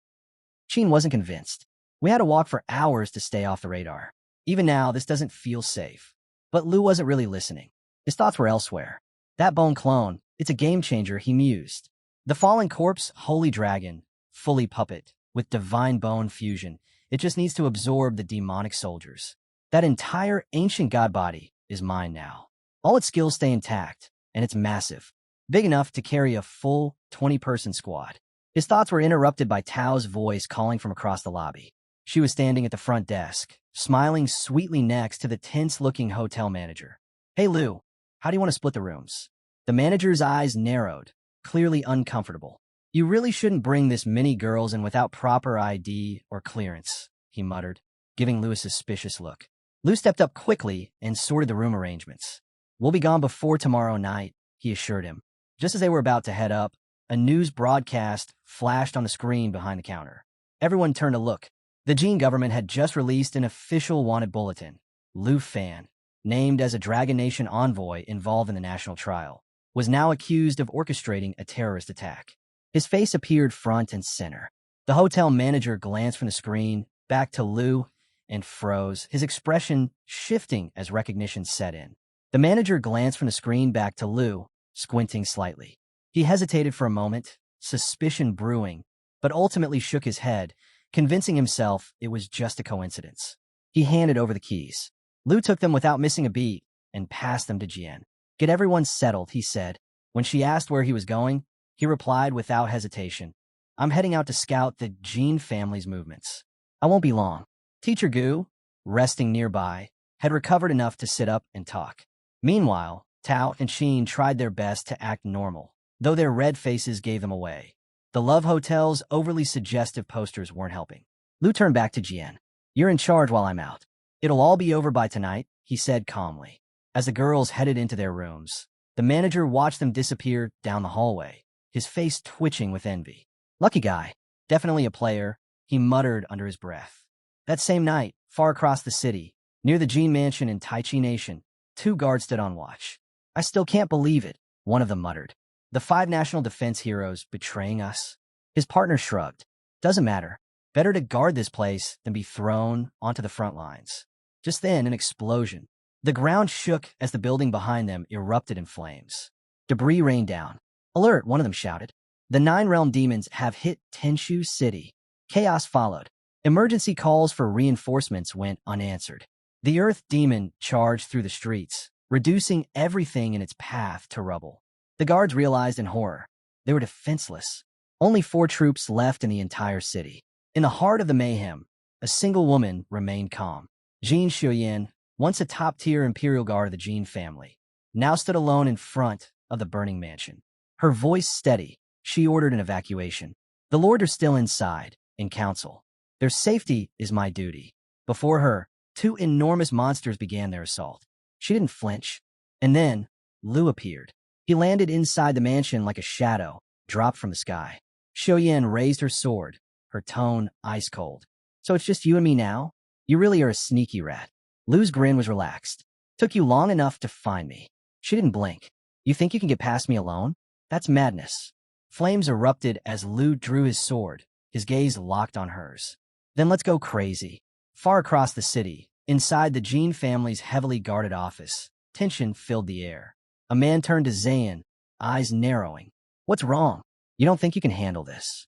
Qin wasn't convinced. We had to walk for hours to stay off the radar. Even now, this doesn't feel safe. But Lu wasn't really listening. His thoughts were elsewhere. That bone clone, it's a game changer, he mused. The fallen corpse, Holy Dragon, fully puppet, with divine bone fusion. It just needs to absorb the demonic soldiers. That entire ancient god body is mine now. All its skills stay intact, and it's massive. Big enough to carry a full 20-person squad. His thoughts were interrupted by Tao's voice calling from across the lobby. She was standing at the front desk, smiling sweetly next to the tense-looking hotel manager. Hey, Lu, how do you want to split the rooms? The manager's eyes narrowed, clearly uncomfortable. You really shouldn't bring this many girls in without proper ID or clearance, he muttered, giving Lu a suspicious look. Lu stepped up quickly and sorted the room arrangements. We'll be gone before tomorrow night, he assured him. Just as they were about to head up, a news broadcast flashed on the screen behind the counter. Everyone turned to look. The Jin government had just released an official wanted bulletin. Lufan, named as a Dragon Nation envoy involved in the national trial, was now accused of orchestrating a terrorist attack. His face appeared front and center. The hotel manager glanced from the screen back to Lu and froze, his expression shifting as recognition set in. The manager glanced from the screen back to Lu, squinting slightly. He hesitated for a moment, suspicion brewing, but ultimately shook his head, convincing himself it was just a coincidence. He handed over the keys. Lu took them without missing a beat and passed them to Jian. Get everyone settled, he said. When she asked where he was going, he replied without hesitation. I'm heading out to scout the Qin family's movements. I won't be long. Teacher Gu, resting nearby, had recovered enough to sit up and talk. Meanwhile, Tao and Qin tried their best to act normal, though their red faces gave them away. The Love Hotel's overly suggestive posters weren't helping. Lu turned back to Jian. You're in charge while I'm out. It'll all be over by tonight, he said calmly. As the girls headed into their rooms, the manager watched them disappear down the hallway, his face twitching with envy. Lucky guy. Definitely a player, he muttered under his breath. That same night, far across the city, near the Jin mansion in Taichi Nation, 2 guards stood on watch. I still can't believe it, one of them muttered. The 5 national defense heroes betraying us? His partner shrugged. Doesn't matter. Better to guard this place than be thrown onto the front lines. Just then, an explosion. The ground shook as the building behind them erupted in flames. Debris rained down. Alert, one of them shouted. The 9 realm demons have hit Tenshu City. Chaos followed. Emergency calls for reinforcements went unanswered. The Earth Demon charged through the streets, reducing everything in its path to rubble. The guards realized in horror. They were defenseless. Only 4 troops left in the entire city. In the heart of the mayhem, a single woman remained calm. Jin Xiuyan, once a top-tier Imperial Guard of the Qin family, now stood alone in front of the burning mansion. Her voice steady, she ordered an evacuation. The lords are still inside, in council. Their safety is my duty. Before her, 2 enormous monsters began their assault. She didn't flinch. And then, Lu appeared. He landed inside the mansion like a shadow, dropped from the sky. Xiuyan raised her sword, her tone ice cold. So it's just you and me now? You really are a sneaky rat. Lu's grin was relaxed. Took you long enough to find me. She didn't blink. You think you can get past me alone? That's madness. Flames erupted as Lu drew his sword, his gaze locked on hers. Then let's go crazy. Far across the city, inside the Qin family's heavily guarded office, tension filled the air. A man turned to Zayn, eyes narrowing. What's wrong? You don't think you can handle this?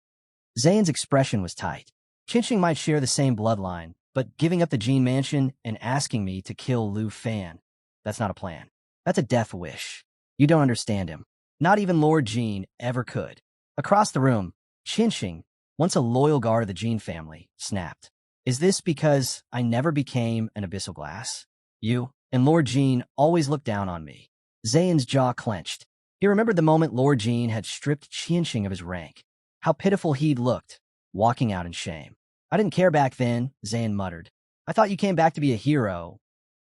Zayn's expression was tight. Qinsheng might share the same bloodline, but giving up the Qin mansion and asking me to kill Lufan, that's not a plan. That's a death wish. You don't understand him. Not even Lord Qin ever could. Across the room, Qinsheng, once a loyal guard of the Qin family, snapped. Is this because I never became an abyssal glass? You and Lord Qin always looked down on me. Zayn's jaw clenched. He remembered the moment Lord Qin had stripped Qinsheng of his rank. How pitiful he'd looked, walking out in shame. I didn't care back then, Zayn muttered. I thought you came back to be a hero.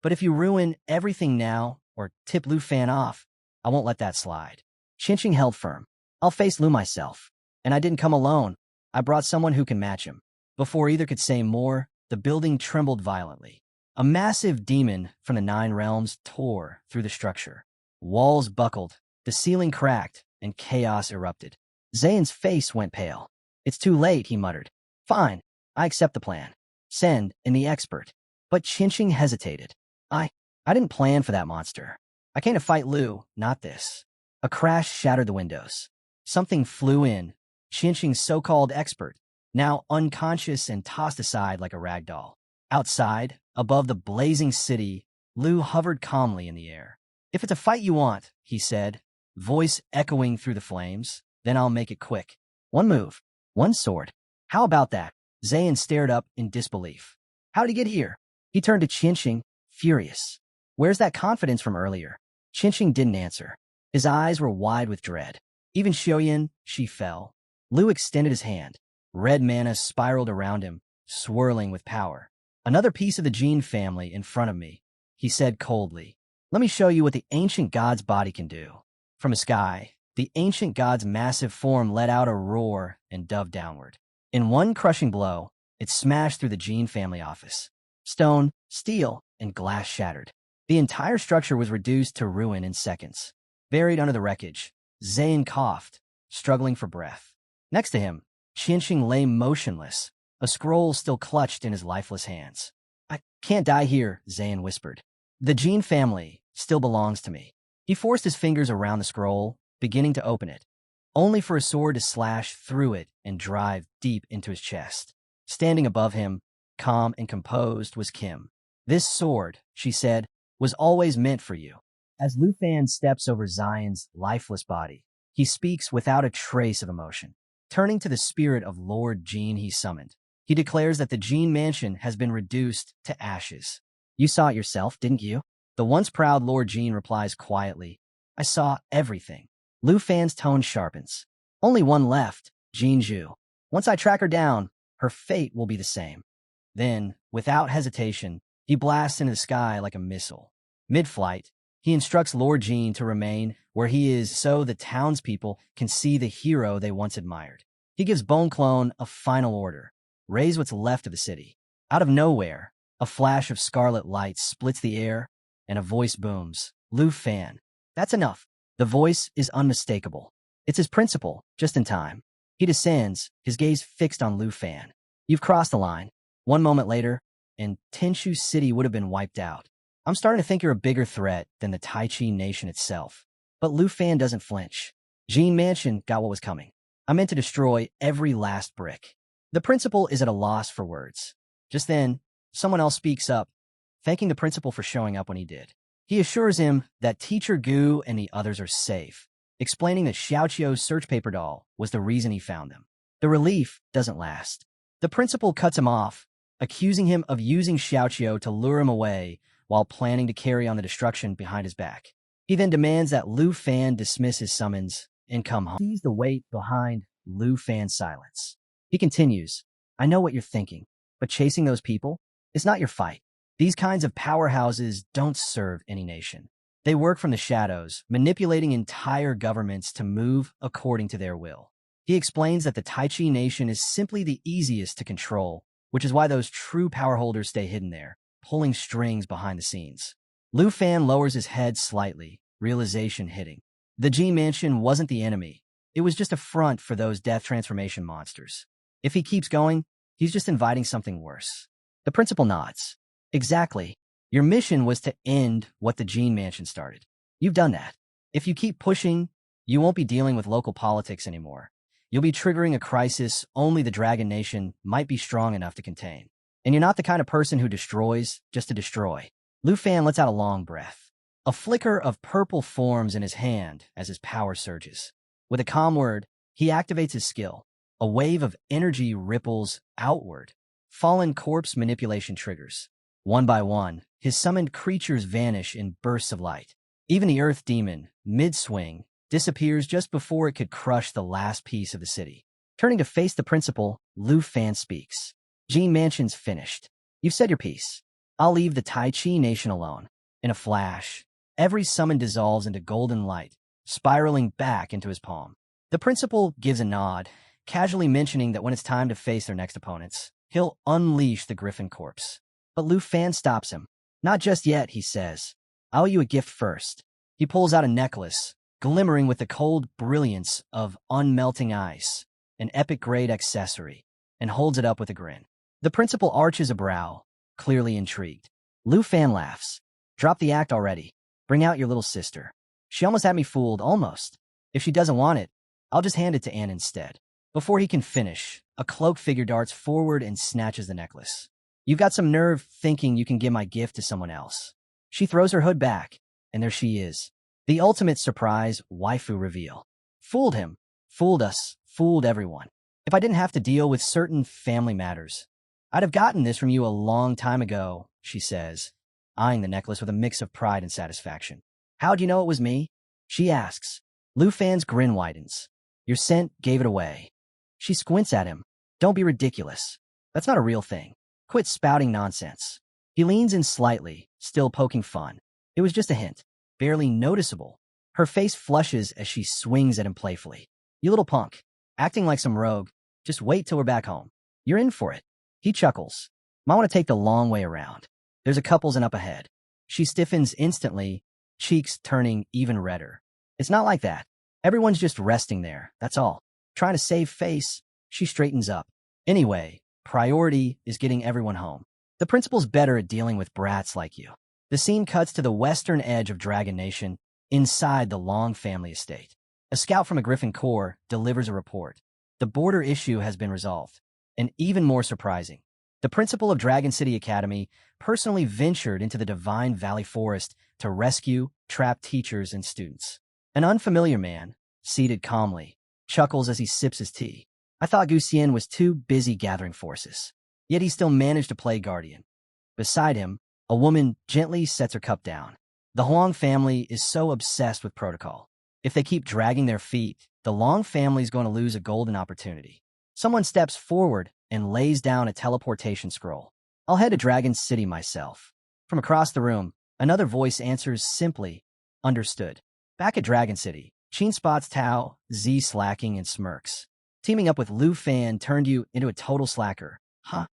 But if you ruin everything now, or tip Lufan off, I won't let that slide. Qinsheng held firm. I'll face Lu myself. And I didn't come alone. I brought someone who can match him. Before either could say more, the building trembled violently. A massive demon from the 9 realms tore through the structure. Walls buckled, the ceiling cracked, and chaos erupted. Zayn's face went pale. It's too late, he muttered. Fine, I accept the plan. Send in the expert. But Qinsheng hesitated. I didn't plan for that monster. I came to fight Lu, not this. A crash shattered the windows. Something flew in. Qinsheng's so-called expert, now unconscious and tossed aside like a rag doll. Outside, above the blazing city, Lu hovered calmly in the air. If it's a fight you want, he said, voice echoing through the flames, then I'll make it quick. 1 move, 1 sword. How about that? Zayn stared up in disbelief. How did he get here? He turned to Qinsheng, furious. Where's that confidence from earlier? Qinsheng didn't answer. His eyes were wide with dread. Even Xiuyan, she fell. Lu extended his hand. Red mana spiraled around him, swirling with power. Another piece of the Qin family in front of me, he said coldly. Let me show you what the ancient god's body can do. From the sky, the ancient god's massive form let out a roar and dove downward. In one crushing blow, it smashed through the Qin family office. Stone, steel, and glass shattered. The entire structure was reduced to ruin in seconds. Buried under the wreckage, Zayn coughed, struggling for breath. Next to him, Qinsheng lay motionless, a scroll still clutched in his lifeless hands. I can't die here, Zayn whispered. The Qin family still belongs to me. He forced his fingers around the scroll, beginning to open it, only for a sword to slash through it and drive deep into his chest. Standing above him, calm and composed, was Kim. This sword, she said, was always meant for you. As Lufan steps over Zion's lifeless body, he speaks without a trace of emotion. Turning to the spirit of Lord Qin he summoned, he declares that the Qin mansion has been reduced to ashes. You saw it yourself, didn't you? The once proud Lord Qin replies quietly. I saw everything. Lufan's tone sharpens. Only one left, Qin Zhu. Once I track her down, her fate will be the same. Then, without hesitation, he blasts into the sky like a missile. Mid-flight, he instructs Lord Qin to remain where he is so the townspeople can see the hero they once admired. He gives Bone Clone a final order. Raise what's left of the city. Out of nowhere, a flash of scarlet light splits the air, and a voice booms. Lufan. That's enough. The voice is unmistakable. It's his principal, just in time. He descends, his gaze fixed on Lufan. You've crossed the line. 1 moment later, and Tenshu City would have been wiped out. I'm starting to think you're a bigger threat than the Tai Chi nation itself. But Lufan doesn't flinch. Qin Mansion got what was coming. I meant to destroy every last brick. The principal is at a loss for words. Just then, someone else speaks up. thanking the principal for showing up when he did. He assures him that Teacher Gu and the others are safe, explaining that Xiaoqiu's search paper doll was the reason he found them. The relief doesn't last. The principal cuts him off, accusing him of using Xiaoqiu to lure him away while planning to carry on the destruction behind his back. He then demands that Lufan dismiss his summons and come home. He sees the weight behind Lufan's silence. He continues, I know what you're thinking, but chasing those people is not your fight. These kinds of powerhouses don't serve any nation. They work from the shadows, manipulating entire governments to move according to their will. He explains that the Tai Chi nation is simply the easiest to control, which is why those true power holders stay hidden there, pulling strings behind the scenes. Lufan lowers his head slightly, realization hitting. The G Mansion wasn't the enemy. It was just a front for those death transformation monsters. If he keeps going, he's just inviting something worse. The principal nods. Exactly. Your mission was to end what the Gene Mansion started. You've done that. If you keep pushing, you won't be dealing with local politics anymore. You'll be triggering a crisis only the Dragon Nation might be strong enough to contain. And you're not the kind of person who destroys just to destroy. Lufan lets out a long breath. A flicker of purple forms in his hand as his power surges. With a calm word, he activates his skill. A wave of energy ripples outward. Fallen corpse manipulation triggers. One by one, his summoned creatures vanish in bursts of light. Even the Earth Demon, mid-swing, disappears just before it could crush the last piece of the city. Turning to face the principal, Lufan speaks. Gene Mansion's finished. You've said your piece. I'll leave the Tai Chi nation alone. In a flash, every summon dissolves into golden light, spiraling back into his palm. The principal gives a nod, casually mentioning that when it's time to face their next opponents, he'll unleash the Griffin Corpse. But Lufan stops him. Not just yet, he says. I owe you a gift first. He pulls out a necklace, glimmering with the cold brilliance of unmelting ice, an epic-grade accessory, and holds it up with a grin. The principal arches a brow, clearly intrigued. Lufan laughs. Drop the act already. Bring out your little sister. She almost had me fooled, almost. If she doesn't want it, I'll just hand it to Anne instead. Before he can finish, a cloaked figure darts forward and snatches the necklace. You've got some nerve thinking you can give my gift to someone else. She throws her hood back, and there she is. The ultimate surprise waifu reveal. Fooled him. Fooled us. Fooled everyone. If I didn't have to deal with certain family matters, I'd have gotten this from you a long time ago, she says, eyeing the necklace with a mix of pride and satisfaction. How'd you know it was me? She asks. Lufan's grin widens. Your scent gave it away. She squints at him. Don't be ridiculous. That's not a real thing. Quit spouting nonsense. He leans in slightly, still poking fun. It was just a hint, barely noticeable. Her face flushes as she swings at him playfully. You little punk, acting like some rogue. Just wait till we're back home. You're in for it. He chuckles. Might want to take the long way around. There's a couple's inn up ahead. She stiffens instantly, cheeks turning even redder. It's not like that. Everyone's just resting there, that's all. Trying to save face, she straightens up. Anyway, priority is getting everyone home. The principal's better at dealing with brats like you. The scene cuts to the western edge of Dragon Nation, inside the Long family estate. A scout from a Griffin Corps delivers a report. The border issue has been resolved. And even more surprising, the principal of Dragon City Academy personally ventured into the Divine Valley Forest to rescue trapped teachers and students. An unfamiliar man, seated calmly, chuckles as he sips his tea. I thought Gu Xian was too busy gathering forces, yet he still managed to play guardian. Beside him, a woman gently sets her cup down. The Huang family is so obsessed with protocol. If they keep dragging their feet, the Long family is going to lose a golden opportunity. Someone steps forward and lays down a teleportation scroll. I'll head to Dragon City myself. From across the room, another voice answers simply, understood. Back at Dragon City, Qin spots Tao, Z slacking and smirks. Teaming up with Lufan turned you into a total slacker. Huh?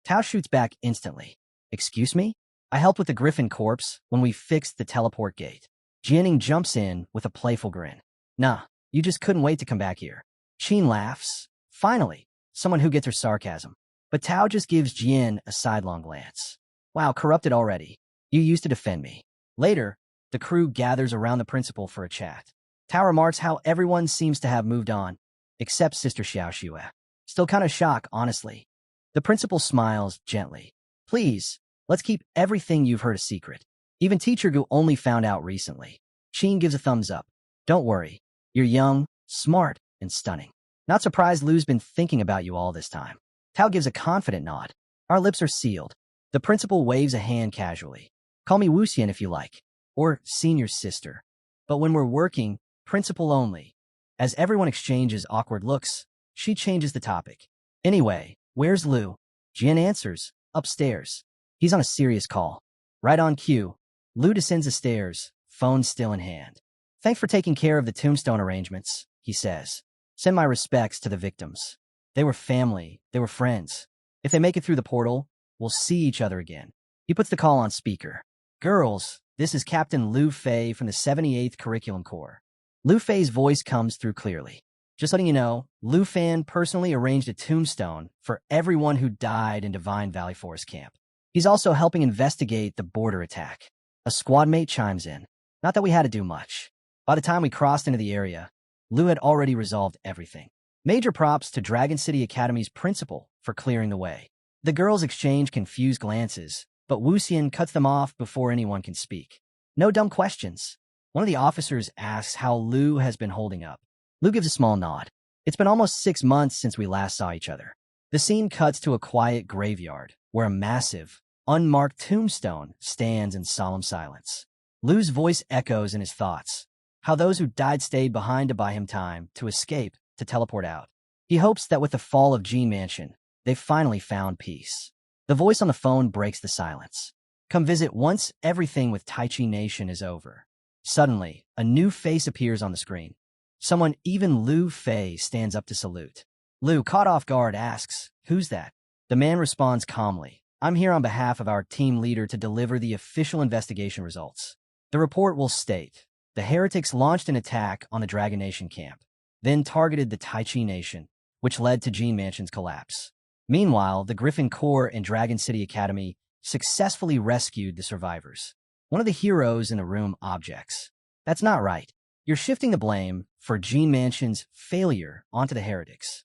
Tao shoots back instantly. Excuse me? I helped with the Griffin Corpse when we fixed the teleport gate. Jianing jumps in with a playful grin. Nah, you just couldn't wait to come back here. Qin laughs. Finally, someone who gets her sarcasm. But Tao just gives Jian a sidelong glance. Wow, corrupted already. You used to defend me. Later, the crew gathers around the principal for a chat. Tao remarks how everyone seems to have moved on, except Sister Xiaoxue. Still kind of shocked, honestly. The principal smiles gently. Please, Let's keep everything you've heard a secret. Even Teacher Gu only found out recently. Qin gives a thumbs up. Don't worry. You're young, smart, and stunning. Not surprised Lu's been thinking about you all this time. Tao gives a confident nod. Our lips are sealed. The principal waves a hand casually. Call me Wuxian if you like. Or senior sister. But when we're working, principal only. As everyone exchanges awkward looks, she changes the topic. Anyway, where's Lu? Jian answers. Upstairs. He's on a serious call. Right on cue. Lu descends the stairs, phone still in hand. Thanks for taking care of the tombstone arrangements, he says. Send my respects to the victims. They were family. They were friends. If they make it through the portal, we'll see each other again. He puts the call on speaker. Girls, this is Captain Lu Fei from the 78th Curriculum Corps. Lu Fei's voice comes through clearly. Just letting you know, Lufan personally arranged a tombstone for everyone who died in Divine Valley Forest Camp. He's also helping investigate the border attack. A squad mate chimes in. Not that we had to do much. By the time we crossed into the area, Lu had already resolved everything. Major props to Dragon City Academy's principal for clearing the way. The girls exchange confused glances, but Wuxian cuts them off before anyone can speak. No dumb questions. One of the officers asks how Lu has been holding up. Lu gives a small nod. It's been almost 6 months since we last saw each other. The scene cuts to a quiet graveyard, where a massive, unmarked tombstone stands in solemn silence. Lu's voice echoes in his thoughts, how those who died stayed behind to buy him time to escape, to teleport out. He hopes that with the fall of Qin Mansion, they've finally found peace. The voice on the phone breaks the silence. Come visit once everything with Taichi Nation is over. Suddenly, a new face appears on the screen. Someone even Lu Fei stands up to salute. Lu, caught off guard, asks, "Who's that?" The man responds calmly, "I'm here on behalf of our team leader to deliver the official investigation results. The report will state, the heretics launched an attack on the Dragon Nation camp, then targeted the Taichi Nation, which led to Qin Mansion's collapse. Meanwhile, the Griffin Corps and Dragon City Academy successfully rescued the survivors." One of the heroes in the room objects. "That's not right. You're shifting the blame for Qin Mansion's failure onto the heretics."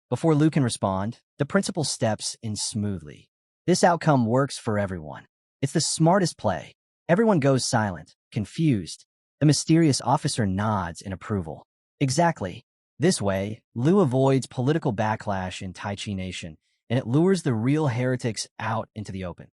Before Lu can respond, the principal steps in smoothly. This outcome works for everyone. It's the smartest play. Everyone goes silent, confused. The mysterious officer nods in approval. Exactly. This way, Lu avoids political backlash in Taichi Nation, and it lures the real heretics out into the open.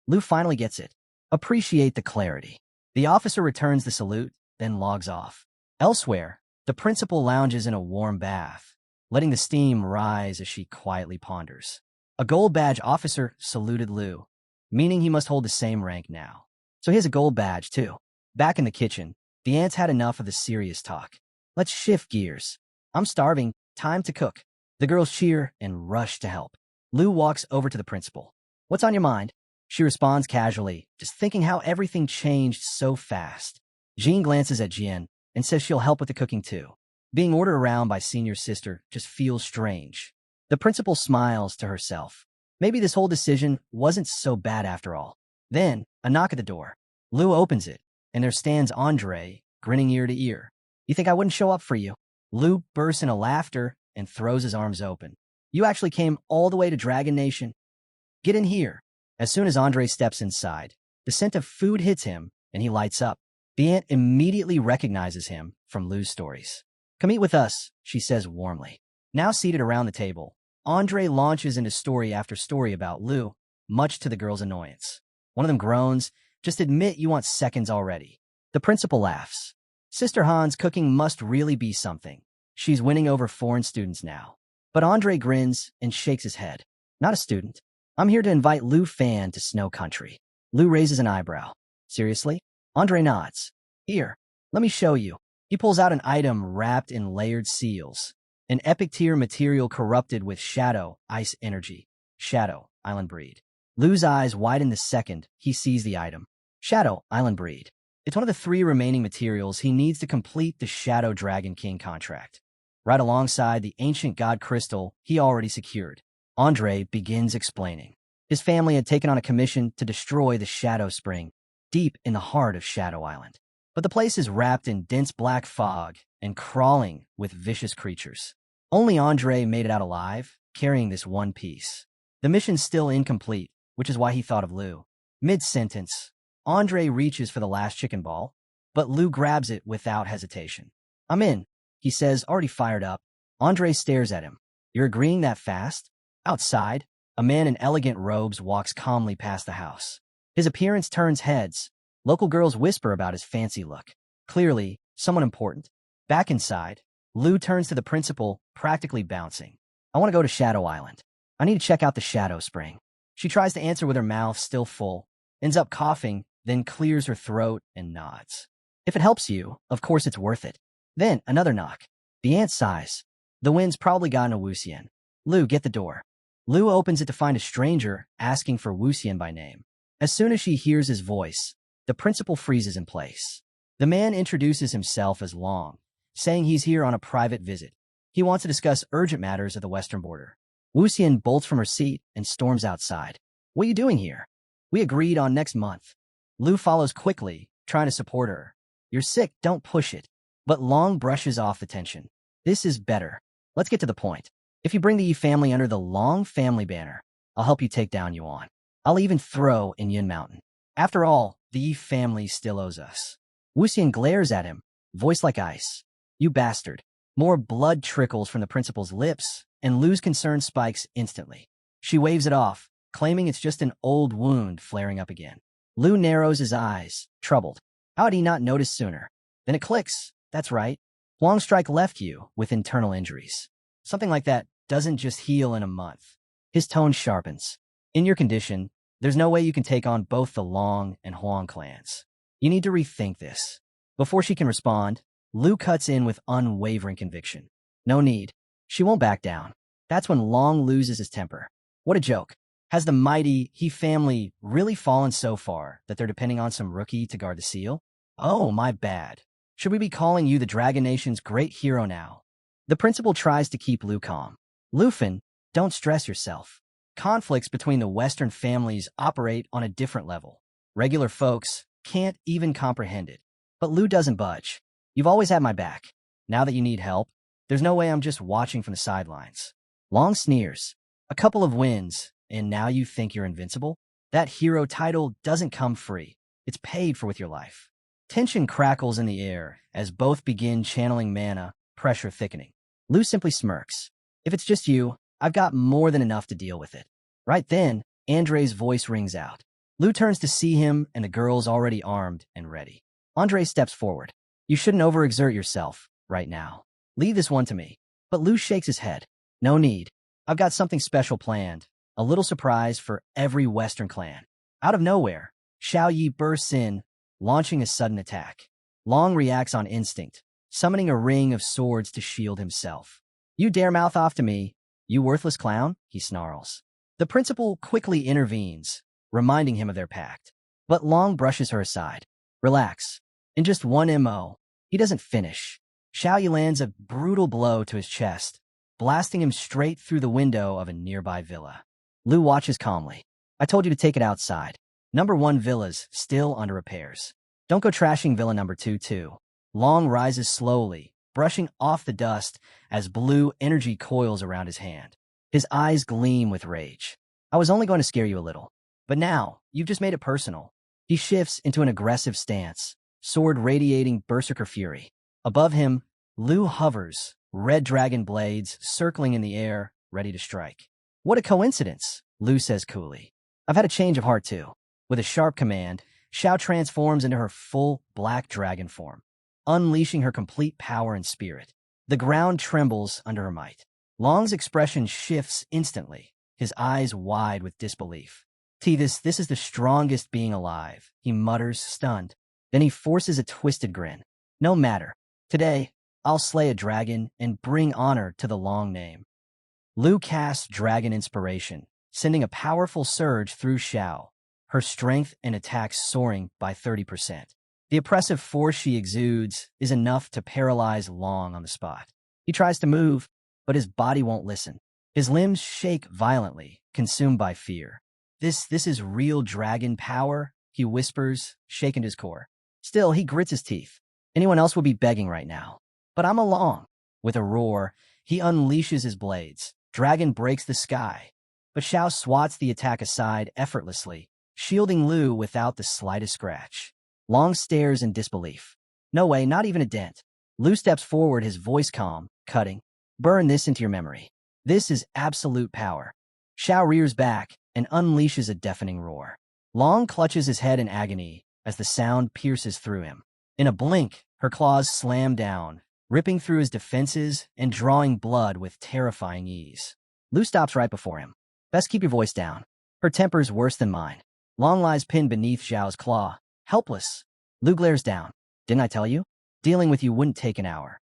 Lu finally gets it. Appreciate the clarity. The officer returns the salute, then logs off. Elsewhere, the principal lounges in a warm bath, letting the steam rise as she quietly ponders. A gold badge officer saluted Lu, meaning he must hold the same rank now. So he has a gold badge, too. Back in the kitchen, the ants had enough of the serious talk. Let's shift gears. I'm starving. Time to cook. The girls cheer and rush to help. Lu walks over to the principal. What's on your mind? She responds casually, just thinking how everything changed so fast. Jean glances at Jian and says she'll help with the cooking too. Being ordered around by senior sister just feels strange. The principal smiles to herself. Maybe this whole decision wasn't so bad after all. Then, a knock at the door. Lu opens it, and there stands Andre, grinning ear to ear. "You think I wouldn't show up for you?" Lu bursts into laughter and throws his arms open. "You actually came all the way to Dragon Nation? Get in here." As soon as Andre steps inside, the scent of food hits him, and he lights up. The ant immediately recognizes him from Lu's stories. "Come eat with us," she says warmly. Now seated around the table, Andre launches into story after story about Lu, much to the girls' annoyance. One of them groans, "Just admit you want seconds already." The principal laughs. Sister Han's cooking must really be something. She's winning over foreign students now. But Andre grins and shakes his head. "Not a student. I'm here to invite Lufan to Snow Country." Lu raises an eyebrow. "Seriously?" Andre nods. "Here, let me show you." He pulls out an item wrapped in layered seals. An epic tier material corrupted with Shadow, Ice Energy. Shadow, Island Breed. Lu's eyes widen the second he sees the item. Shadow, Island Breed. It's one of the 3 remaining materials he needs to complete the Shadow Dragon King contract. Right alongside the ancient god crystal he already secured. Andre begins explaining. His family had taken on a commission to destroy the Shadow Spring, deep in the heart of Shadow Island. But the place is wrapped in dense black fog and crawling with vicious creatures. Only Andre made it out alive, carrying this one piece. The mission's still incomplete, which is why he thought of Lu. Mid-sentence, Andre reaches for the last chicken ball, but Lu grabs it without hesitation. "I'm in," he says, already fired up. Andre stares at him. "You're agreeing that fast?" Outside, a man in elegant robes walks calmly past the house. His appearance turns heads. Local girls whisper about his fancy look. Clearly, someone important. Back inside, Lu turns to the principal, practically bouncing. "I want to go to Shadow Island. I need to check out the Shadow Spring." She tries to answer with her mouth still full, ends up coughing, then clears her throat and nods. "If it helps you, of course it's worth it." Then another knock. The ant sighs. The wind's probably gotten a Wuxian. "Lu, get the door." Lu opens it to find a stranger asking for Wuxian by name. As soon as she hears his voice, the principal freezes in place. The man introduces himself as Long, saying he's here on a private visit. He wants to discuss urgent matters at the western border. Wuxian bolts from her seat and storms outside. "What are you doing here?" "We agreed on next month." Lu follows quickly, trying to support her. "You're sick, don't push it." But Long brushes off the tension. "This is better. Let's get to the point. If you bring the Yi family under the Long family banner, I'll help you take down Yuan. I'll even throw in Yin Mountain. After all, the Yi family still owes us." Wuxian glares at him, voice like ice. "You bastard." More blood trickles from the principal's lips, and Lu's concern spikes instantly. She waves it off, claiming it's just an old wound flaring up again. Lu narrows his eyes, troubled. How had he not noticed sooner? Then it clicks. That's right. Huang Strike left you with internal injuries. Something like that doesn't just heal in a month. His tone sharpens. In your condition, there's no way you can take on both the Long and Huang clans. You need to rethink this. Before she can respond, Lu cuts in with unwavering conviction. No need. She won't back down. That's when Long loses his temper. What a joke. Has the mighty He family really fallen so far that they're depending on some rookie to guard the seal? Oh, my bad. Should we be calling you the Dragon Nation's great hero now? The principal tries to keep Lu calm. Lufan, don't stress yourself. Conflicts between the Western families operate on a different level. Regular folks can't even comprehend it. But Lu doesn't budge. You've always had my back. Now that you need help, there's no way I'm just watching from the sidelines. Long sneers. A couple of wins, and now you think you're invincible? That hero title doesn't come free. It's paid for with your life. Tension crackles in the air as both begin channeling mana, pressure thickening. Lu simply smirks. If it's just you, I've got more than enough to deal with it. Right then, Andre's voice rings out. Lu turns to see him and the girl's already armed and ready. Andre steps forward. You shouldn't overexert yourself right now. Leave this one to me. But Lu shakes his head. No need. I've got something special planned. A little surprise for every Western clan. Out of nowhere, Xiao Yi bursts in, launching a sudden attack. Long reacts on instinct, summoning a ring of swords to shield himself. You dare mouth off to me, you worthless clown, he snarls. The principal quickly intervenes, reminding him of their pact. But Long brushes her aside. Relax. In just one MO, he doesn't finish. Xiao Yi lands a brutal blow to his chest, blasting him straight through the window of a nearby villa. Lu watches calmly. I told you to take it outside. Number 1 villa's still under repairs. Don't go trashing villa number 2 too. Long rises slowly, brushing off the dust as blue energy coils around his hand. His eyes gleam with rage. I was only going to scare you a little. But now, you've just made it personal. He shifts into an aggressive stance, sword radiating berserker fury. Above him, Lu hovers, red dragon blades circling in the air, ready to strike. What a coincidence, Lu says coolly. I've had a change of heart too. With a sharp command, Xiao transforms into her full black dragon form, unleashing her complete power and spirit. The ground trembles under her might. Long's expression shifts instantly, his eyes wide with disbelief. This is the strongest being alive, he mutters, stunned. Then he forces a twisted grin. No matter. Today, I'll slay a dragon and bring honor to the Long name. Lu casts Dragon Inspiration, sending a powerful surge through Xiao, her strength and attacks soaring by 30%. The oppressive force she exudes is enough to paralyze Long on the spot. He tries to move, but his body won't listen. His limbs shake violently, consumed by fear. This is real dragon power, he whispers, shaken to his core. Still, he grits his teeth. Anyone else would be begging right now. But I'm along. With a roar, he unleashes his blades. Dragon breaks the sky. But Xiao swats the attack aside effortlessly, shielding Lu without the slightest scratch. Long stares in disbelief. No way, not even a dent. Lu steps forward, his voice calm, cutting. Burn this into your memory. This is absolute power. Xiao rears back and unleashes a deafening roar. Long clutches his head in agony as the sound pierces through him. In a blink, her claws slam down, ripping through his defenses and drawing blood with terrifying ease. Lu stops right before him. Best keep your voice down. Her temper's worse than mine. Long lies pinned beneath Xiao's claw, helpless. Lu glares down. Didn't I tell you? Dealing with you wouldn't take an hour.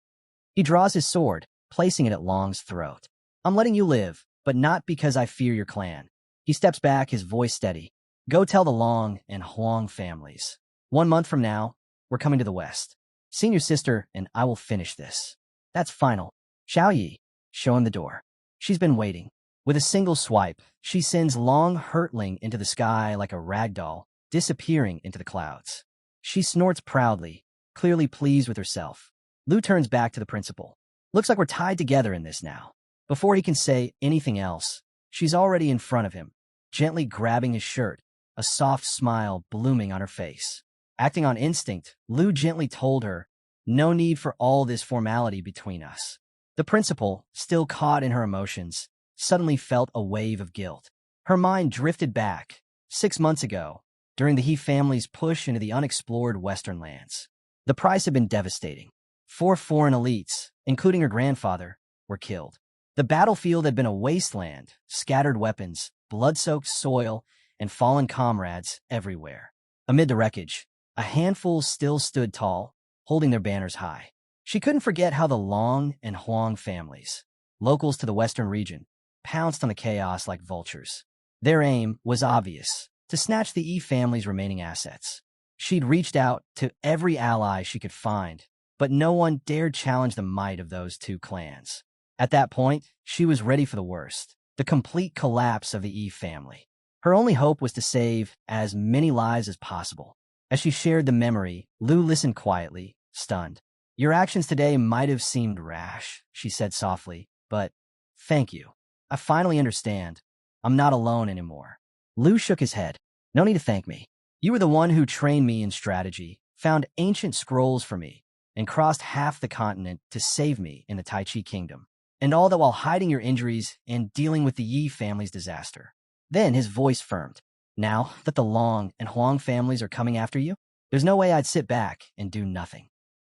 He draws his sword, placing it at Long's throat. I'm letting you live, but not because I fear your clan. He steps back, his voice steady. Go tell the Long and Huang families. 1 month from now, we're coming to the west. Senior sister and I will finish this. That's final. Xiao Yi, show him the door. She's been waiting. With a single swipe, she sends Long hurtling into the sky like a rag doll, disappearing into the clouds. She snorts proudly, clearly pleased with herself. Lu turns back to the principal. Looks like we're tied together in this now. Before he can say anything else, she's already in front of him, gently grabbing his shirt, a soft smile blooming on her face. Acting on instinct, Lu gently told her, no need for all this formality between us. The principal, still caught in her emotions, suddenly felt a wave of guilt. Her mind drifted back, 6 months ago, during the He family's push into the unexplored western lands. The price had been devastating. 4 foreign elites, including her grandfather, were killed. The battlefield had been a wasteland, scattered weapons, blood-soaked soil, and fallen comrades everywhere. Amid the wreckage, a handful still stood tall, holding their banners high. She couldn't forget how the Long and Huang families, locals to the western region, pounced on the chaos like vultures. Their aim was obvious, to snatch the Yi family's remaining assets. She'd reached out to every ally she could find, but no one dared challenge the might of those 2 clans. At that point, she was ready for the worst, the complete collapse of the Yi family. Her only hope was to save as many lives as possible. As she shared the memory, Lu listened quietly, stunned. Your actions today might have seemed rash, she said softly, but thank you. I finally understand. I'm not alone anymore. Lu shook his head. No need to thank me. You were the one who trained me in strategy, found ancient scrolls for me, and crossed half the continent to save me in the Tai Chi Kingdom. And all that while hiding your injuries and dealing with the Yi family's disaster. Then his voice firmed. Now that the Long and Huang families are coming after you, there's no way I'd sit back and do nothing.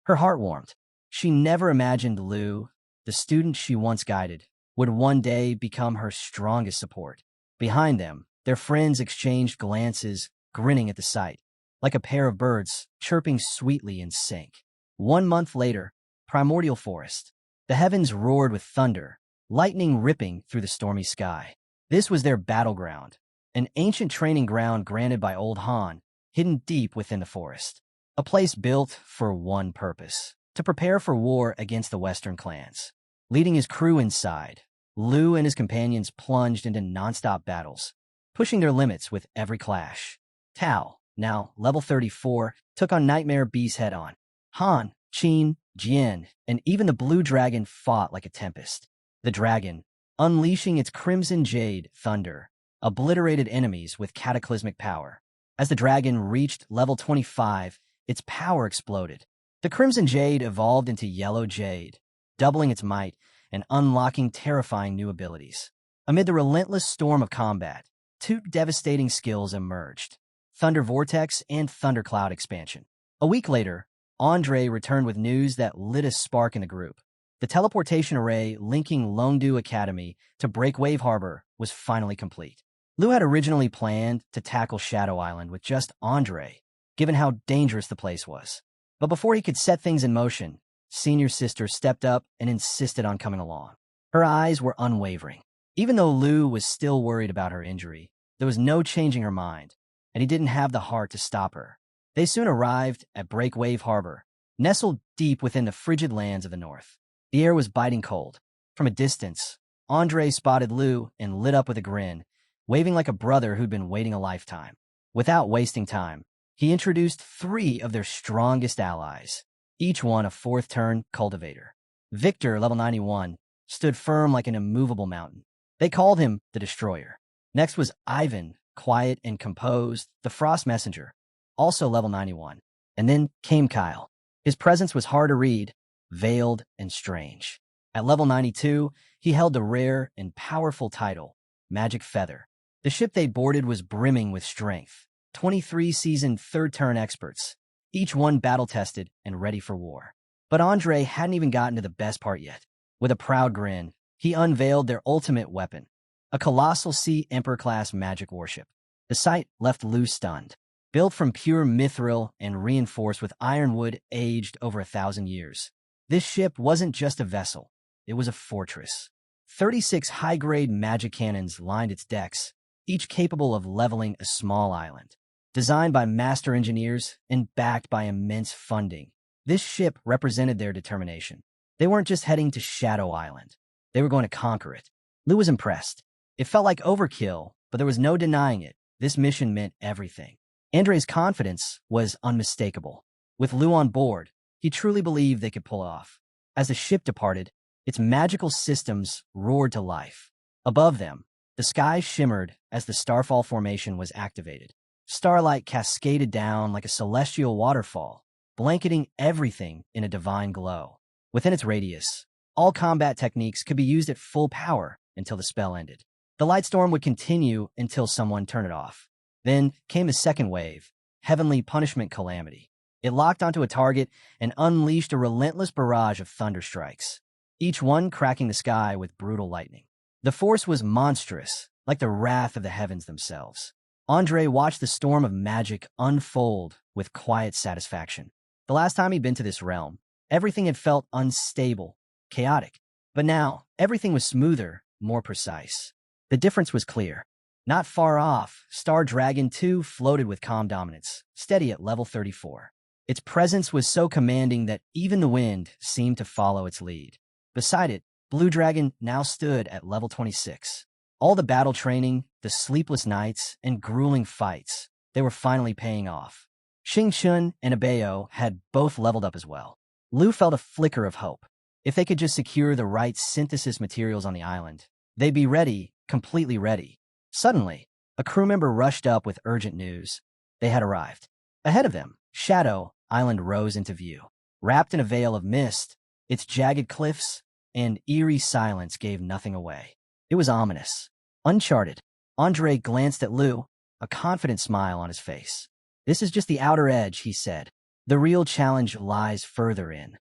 Her heart warmed. She never imagined Lu, the student she once guided, would one day become her strongest support. Behind them, their friends exchanged glances, grinning at the sight, like a pair of birds chirping sweetly in sync. 1 month later, Primordial Forest. The heavens roared with thunder, lightning ripping through the stormy sky. This was their battleground, an ancient training ground granted by Old Han, hidden deep within the forest. A place built for one purpose, to prepare for war against the Western clans. Leading his crew inside, Lu and his companions plunged into non-stop battles, pushing their limits with every clash. Tao, now level 34, took on Nightmare Beast head-on. Han, Qin, Jian, and even the Blue Dragon fought like a tempest. The dragon, unleashing its crimson jade thunder, obliterated enemies with cataclysmic power. As the dragon reached level 25, its power exploded. The crimson jade evolved into yellow jade, doubling its might and unlocking terrifying new abilities. Amid the relentless storm of combat, 2 devastating skills emerged: Thunder Vortex and Thundercloud Expansion. A week later, Andre returned with news that lit a spark in the group. The teleportation array linking Longdu Academy to Breakwave Harbor was finally complete. Lu had originally planned to tackle Shadow Island with just Andre, given how dangerous the place was. But before he could set things in motion, Senior Sister stepped up and insisted on coming along. Her eyes were unwavering. Even though Lu was still worried about her injury, there was no changing her mind, and he didn't have the heart to stop her. They soon arrived at Breakwave Harbor, nestled deep within the frigid lands of the north. The air was biting cold. From a distance, Andre spotted Lu and lit up with a grin, waving like a brother who'd been waiting a lifetime. Without wasting time, he introduced 3 of their strongest allies, each one a 4th turn cultivator. Victor, level 91, stood firm like an immovable mountain. They called him the Destroyer. Next was Ivan, quiet and composed, the Frost Messenger, also level 91. And then came Kyle. His presence was hard to read, veiled and strange. At level 92, he held the rare and powerful title, Magic Feather. The ship they boarded was brimming with strength. 23 seasoned third-turn experts, each one battle-tested and ready for war. But Andre hadn't even gotten to the best part yet. With a proud grin, he unveiled their ultimate weapon, a colossal Sea Emperor-class magic warship. The sight left Lou stunned. Built from pure mithril and reinforced with ironwood aged over 1,000 years. This ship wasn't just a vessel, it was a fortress. 36 high-grade magic cannons lined its decks, each capable of leveling a small island. Designed by master engineers and backed by immense funding, this ship represented their determination. They weren't just heading to Shadow Island. They were going to conquer it. Lou was impressed. It felt like overkill, but there was no denying it. This mission meant everything. Andre's confidence was unmistakable. With Lou on board, he truly believed they could pull it off. As the ship departed, its magical systems roared to life. Above them, the sky shimmered as the Starfall formation was activated. Starlight cascaded down like a celestial waterfall, blanketing everything in a divine glow. Within its radius, all combat techniques could be used at full power until the spell ended. The light storm would continue until someone turned it off. Then came a second wave, Heavenly Punishment Calamity. It locked onto a target and unleashed a relentless barrage of thunderstrikes, each one cracking the sky with brutal lightning. The force was monstrous, like the wrath of the heavens themselves. Andre watched the storm of magic unfold with quiet satisfaction. The last time he'd been to this realm, everything had felt unstable, chaotic. But now, everything was smoother, more precise. The difference was clear. Not far off, Star Dragon 2 floated with calm dominance, steady at level 34. Its presence was so commanding that even the wind seemed to follow its lead. Beside it, Blue Dragon now stood at level 26. All the battle training, the sleepless nights, and grueling fights, they were finally paying off. Xingchun and Abeo had both leveled up as well. Lou felt a flicker of hope. If they could just secure the right synthesis materials on the island, they'd be ready, completely ready. Suddenly, a crew member rushed up with urgent news. They had arrived. Ahead of them, Shadow Island rose into view. Wrapped in a veil of mist, its jagged cliffs and eerie silence gave nothing away. It was ominous, uncharted. Andre glanced at Lou, a confident smile on his face. "This is just the outer edge," he said. "The real challenge lies further in."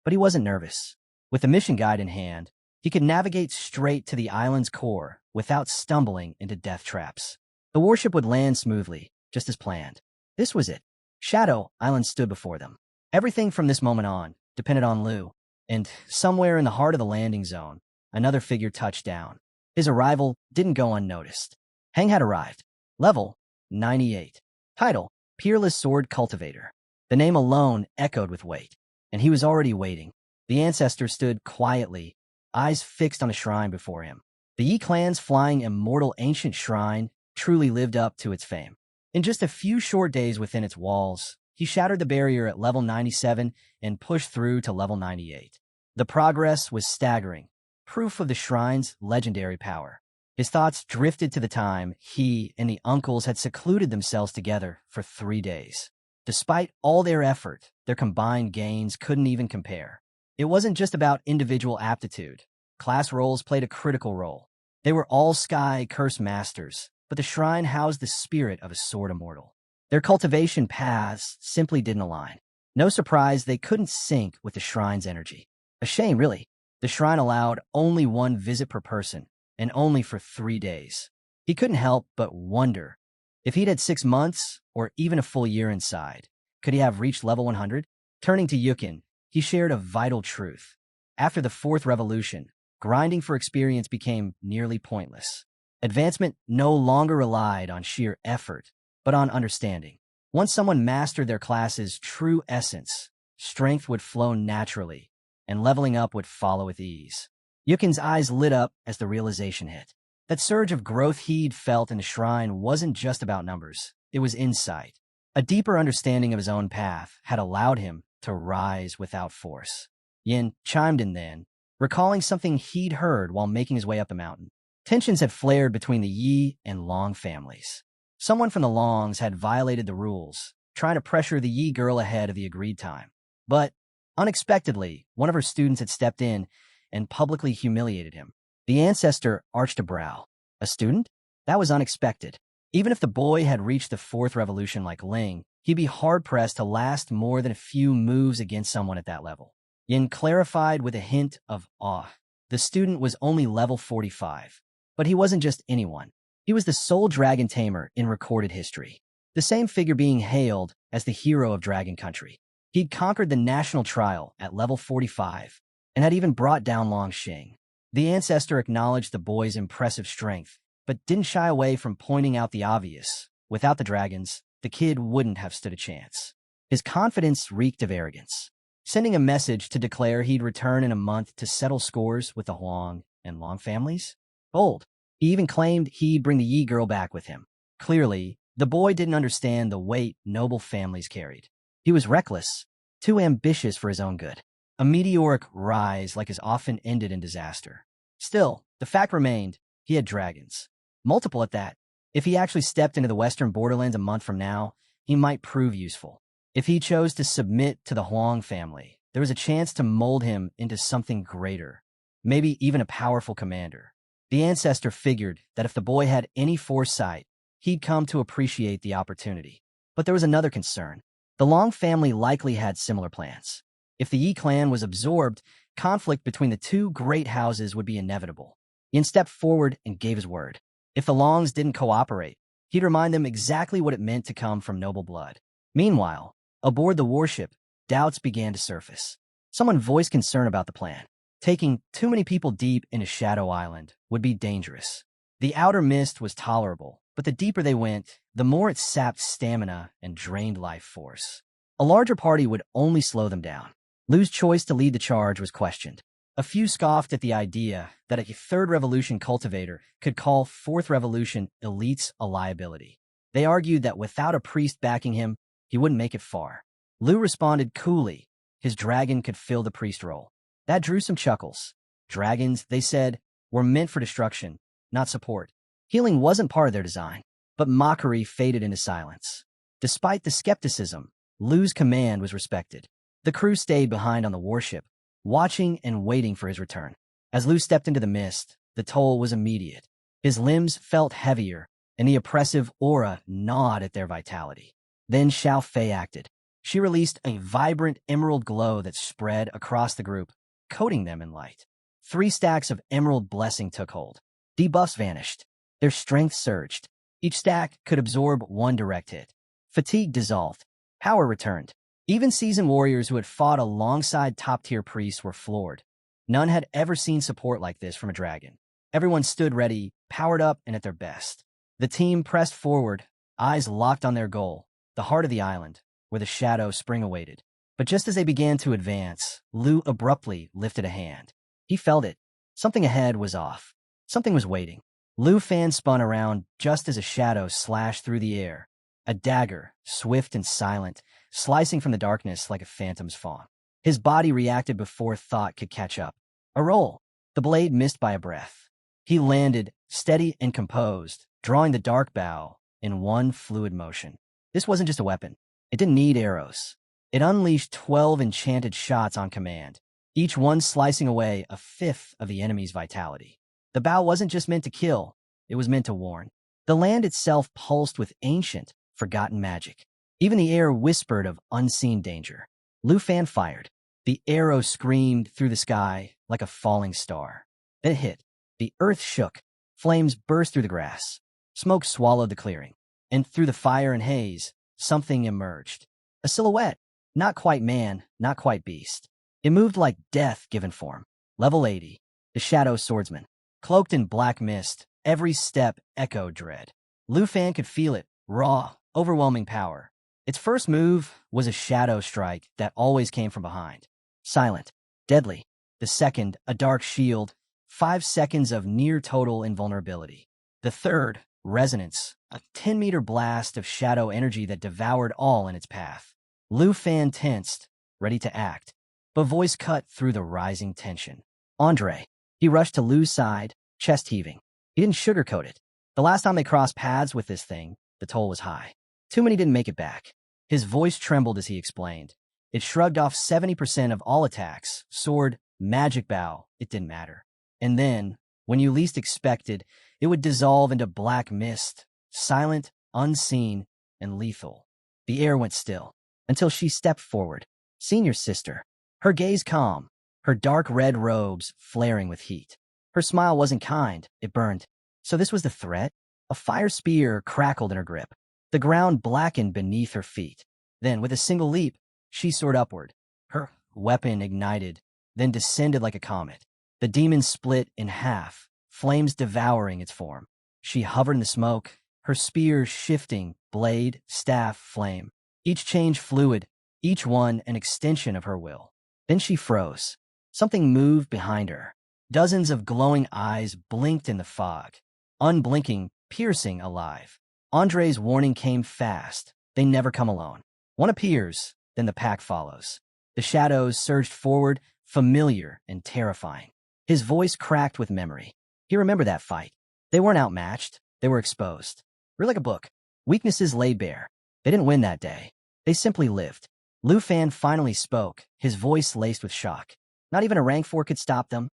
But he wasn't nervous. With the mission guide in hand, he could navigate straight to the island's core without stumbling into death traps. The warship would land smoothly, just as planned. This was it. Shadow Island stood before them. Everything from this moment on depended on Lou, and somewhere in the heart of the landing zone, another figure touched down. His arrival didn't go unnoticed. Hang had arrived. Level 98. Title, Peerless Sword Cultivator. The name alone echoed with weight, and he was already waiting. The ancestor stood quietly, eyes fixed on a shrine before him. The Yi clan's flying immortal ancient shrine truly lived up to its fame. In just a few short days within its walls, he shattered the barrier at level 97 and pushed through to level 98. The progress was staggering, proof of the shrine's legendary power. His thoughts drifted to the time he and the uncles had secluded themselves together for 3 days. Despite all their effort, their combined gains couldn't even compare. It wasn't just about individual aptitude. Class roles played a critical role. They were all Sky Curse Masters, but the shrine housed the spirit of a sword immortal. Their cultivation paths simply didn't align. No surprise they couldn't sync with the shrine's energy. A shame, really. The shrine allowed only one visit per person, and only for 3 days. He couldn't help but wonder, if he'd had 6 months, or even a full year inside, could he have reached level 100? Turning to Yukin, he shared a vital truth. After the 4th revolution, grinding for experience became nearly pointless. Advancement no longer relied on sheer effort, but on understanding. Once someone mastered their class's true essence, strength would flow naturally, and leveling up would follow with ease. Yukin's eyes lit up as the realization hit. That surge of growth he'd felt in the shrine wasn't just about numbers, it was insight. A deeper understanding of his own path had allowed him to rise without force. Yin chimed in then, recalling something he'd heard while making his way up the mountain. Tensions had flared between the Yi and Long families. Someone from the Longs had violated the rules, trying to pressure the Yi girl ahead of the agreed time. But, unexpectedly, one of her students had stepped in and publicly humiliated him. The ancestor arched a brow. A student? That was unexpected. Even if the boy had reached the fourth revolution like Ling, he'd be hard-pressed to last more than a few moves against someone at that level. Yin clarified with a hint of awe. The student was only level 45. But he wasn't just anyone. He was the sole dragon tamer in recorded history. The same figure being hailed as the hero of Dragon Country. He'd conquered the national trial at level 45 and had even brought down Long Xing. The ancestor acknowledged the boy's impressive strength, but didn't shy away from pointing out the obvious. Without the dragons, the kid wouldn't have stood a chance. His confidence reeked of arrogance, sending a message to declare he'd return in a month to settle scores with the Huang and Long families. Bold. He even claimed he'd bring the Yi girl back with him. Clearly, the boy didn't understand the weight noble families carried. He was reckless, too ambitious for his own good. A meteoric rise like his often ended in disaster. Still, the fact remained, he had dragons. Multiple at that. If he actually stepped into the western borderlands a month from now, he might prove useful. If he chose to submit to the Huang family, there was a chance to mold him into something greater, maybe even a powerful commander. The ancestor figured that if the boy had any foresight, he'd come to appreciate the opportunity. But there was another concern. The Long family likely had similar plans. If the Yi clan was absorbed, conflict between the two great houses would be inevitable. Yin stepped forward and gave his word. If the Longs didn't cooperate, he'd remind them exactly what it meant to come from noble blood. Meanwhile, aboard the warship, doubts began to surface. Someone voiced concern about the plan. Taking too many people deep into Shadow Island would be dangerous. The outer mist was tolerable, but the deeper they went, the more it sapped stamina and drained life force. A larger party would only slow them down. Lu's choice to lead the charge was questioned. A few scoffed at the idea that a third revolution cultivator could call fourth revolution elites a liability. They argued that without a priest backing him, he wouldn't make it far. Lu responded coolly. His dragon could fill the priest role. That drew some chuckles. Dragons, they said, were meant for destruction, not support. Healing wasn't part of their design, but mockery faded into silence. Despite the skepticism, Lu's command was respected. The crew stayed behind on the warship, watching and waiting for his return. As Lu stepped into the mist, the toll was immediate. His limbs felt heavier, and the oppressive aura gnawed at their vitality. Then Xiao Fei acted. She released a vibrant emerald glow that spread across the group, coating them in light. 3 stacks of emerald blessing took hold. Debuffs vanished. Their strength surged. Each stack could absorb 1 direct hit. Fatigue dissolved. Power returned. Even seasoned warriors who had fought alongside top-tier priests were floored. None had ever seen support like this from a dragon. Everyone stood ready, powered up, and at their best. The team pressed forward, eyes locked on their goal, the heart of the island, where the shadow spring awaited. But just as they began to advance, Lu abruptly lifted a hand. He felt it. Something ahead was off. Something was waiting. Lufan spun around just as a shadow slashed through the air. A dagger, swift and silent, slicing from the darkness like a phantom's fawn. His body reacted before thought could catch up. A roll. The blade missed by a breath. He landed, steady and composed, drawing the dark bow in one fluid motion. This wasn't just a weapon. It didn't need arrows. It unleashed 12 enchanted shots on command, each one slicing away a fifth of the enemy's vitality. The bow wasn't just meant to kill, it was meant to warn. The land itself pulsed with ancient, forgotten magic. Even the air whispered of unseen danger. Lufan fired. The arrow screamed through the sky like a falling star. It hit. The earth shook. Flames burst through the grass. Smoke swallowed the clearing. And through the fire and haze, something emerged. A silhouette. Not quite man, not quite beast. It moved like death given form. Level 80. The Shadow Swordsman. Cloaked in black mist, every step echoed dread. Lufan could feel it. Raw, overwhelming power. Its first move was a shadow strike that always came from behind. Silent. Deadly. The second, a dark shield. 5 seconds of near-total invulnerability. The third, resonance. A 10-meter blast of shadow energy that devoured all in its path. Lufan tensed, ready to act, but voice cut through the rising tension. Andre. He rushed to Lu's side, chest heaving. He didn't sugarcoat it. The last time they crossed paths with this thing, the toll was high. Too many didn't make it back. His voice trembled as he explained. It shrugged off 70% of all attacks. Sword, magic bow, it didn't matter. And then, when you least expected, it would dissolve into black mist, silent, unseen, and lethal. The air went still, until she stepped forward. Senior sister. Her gaze calm, her dark red robes flaring with heat. Her smile wasn't kind, it burned. So this was the threat? A fire spear crackled in her grip. The ground blackened beneath her feet. Then, with a single leap, she soared upward. Her weapon ignited, then descended like a comet. The demon split in half, flames devouring its form. She hovered in the smoke, her spear shifting, blade, staff, flame. Each change fluid, each one an extension of her will. Then she froze. Something moved behind her. Dozens of glowing eyes blinked in the fog. Unblinking, piercing, alive. Andre's warning came fast. They never come alone. One appears, then the pack follows. The shadows surged forward, familiar and terrifying. His voice cracked with memory. He remembered that fight. They weren't outmatched. They were exposed. Read like a book. Weaknesses laid bare. They didn't win that day. They simply lived. Lufan finally spoke, his voice laced with shock. Not even a rank 4 could stop them.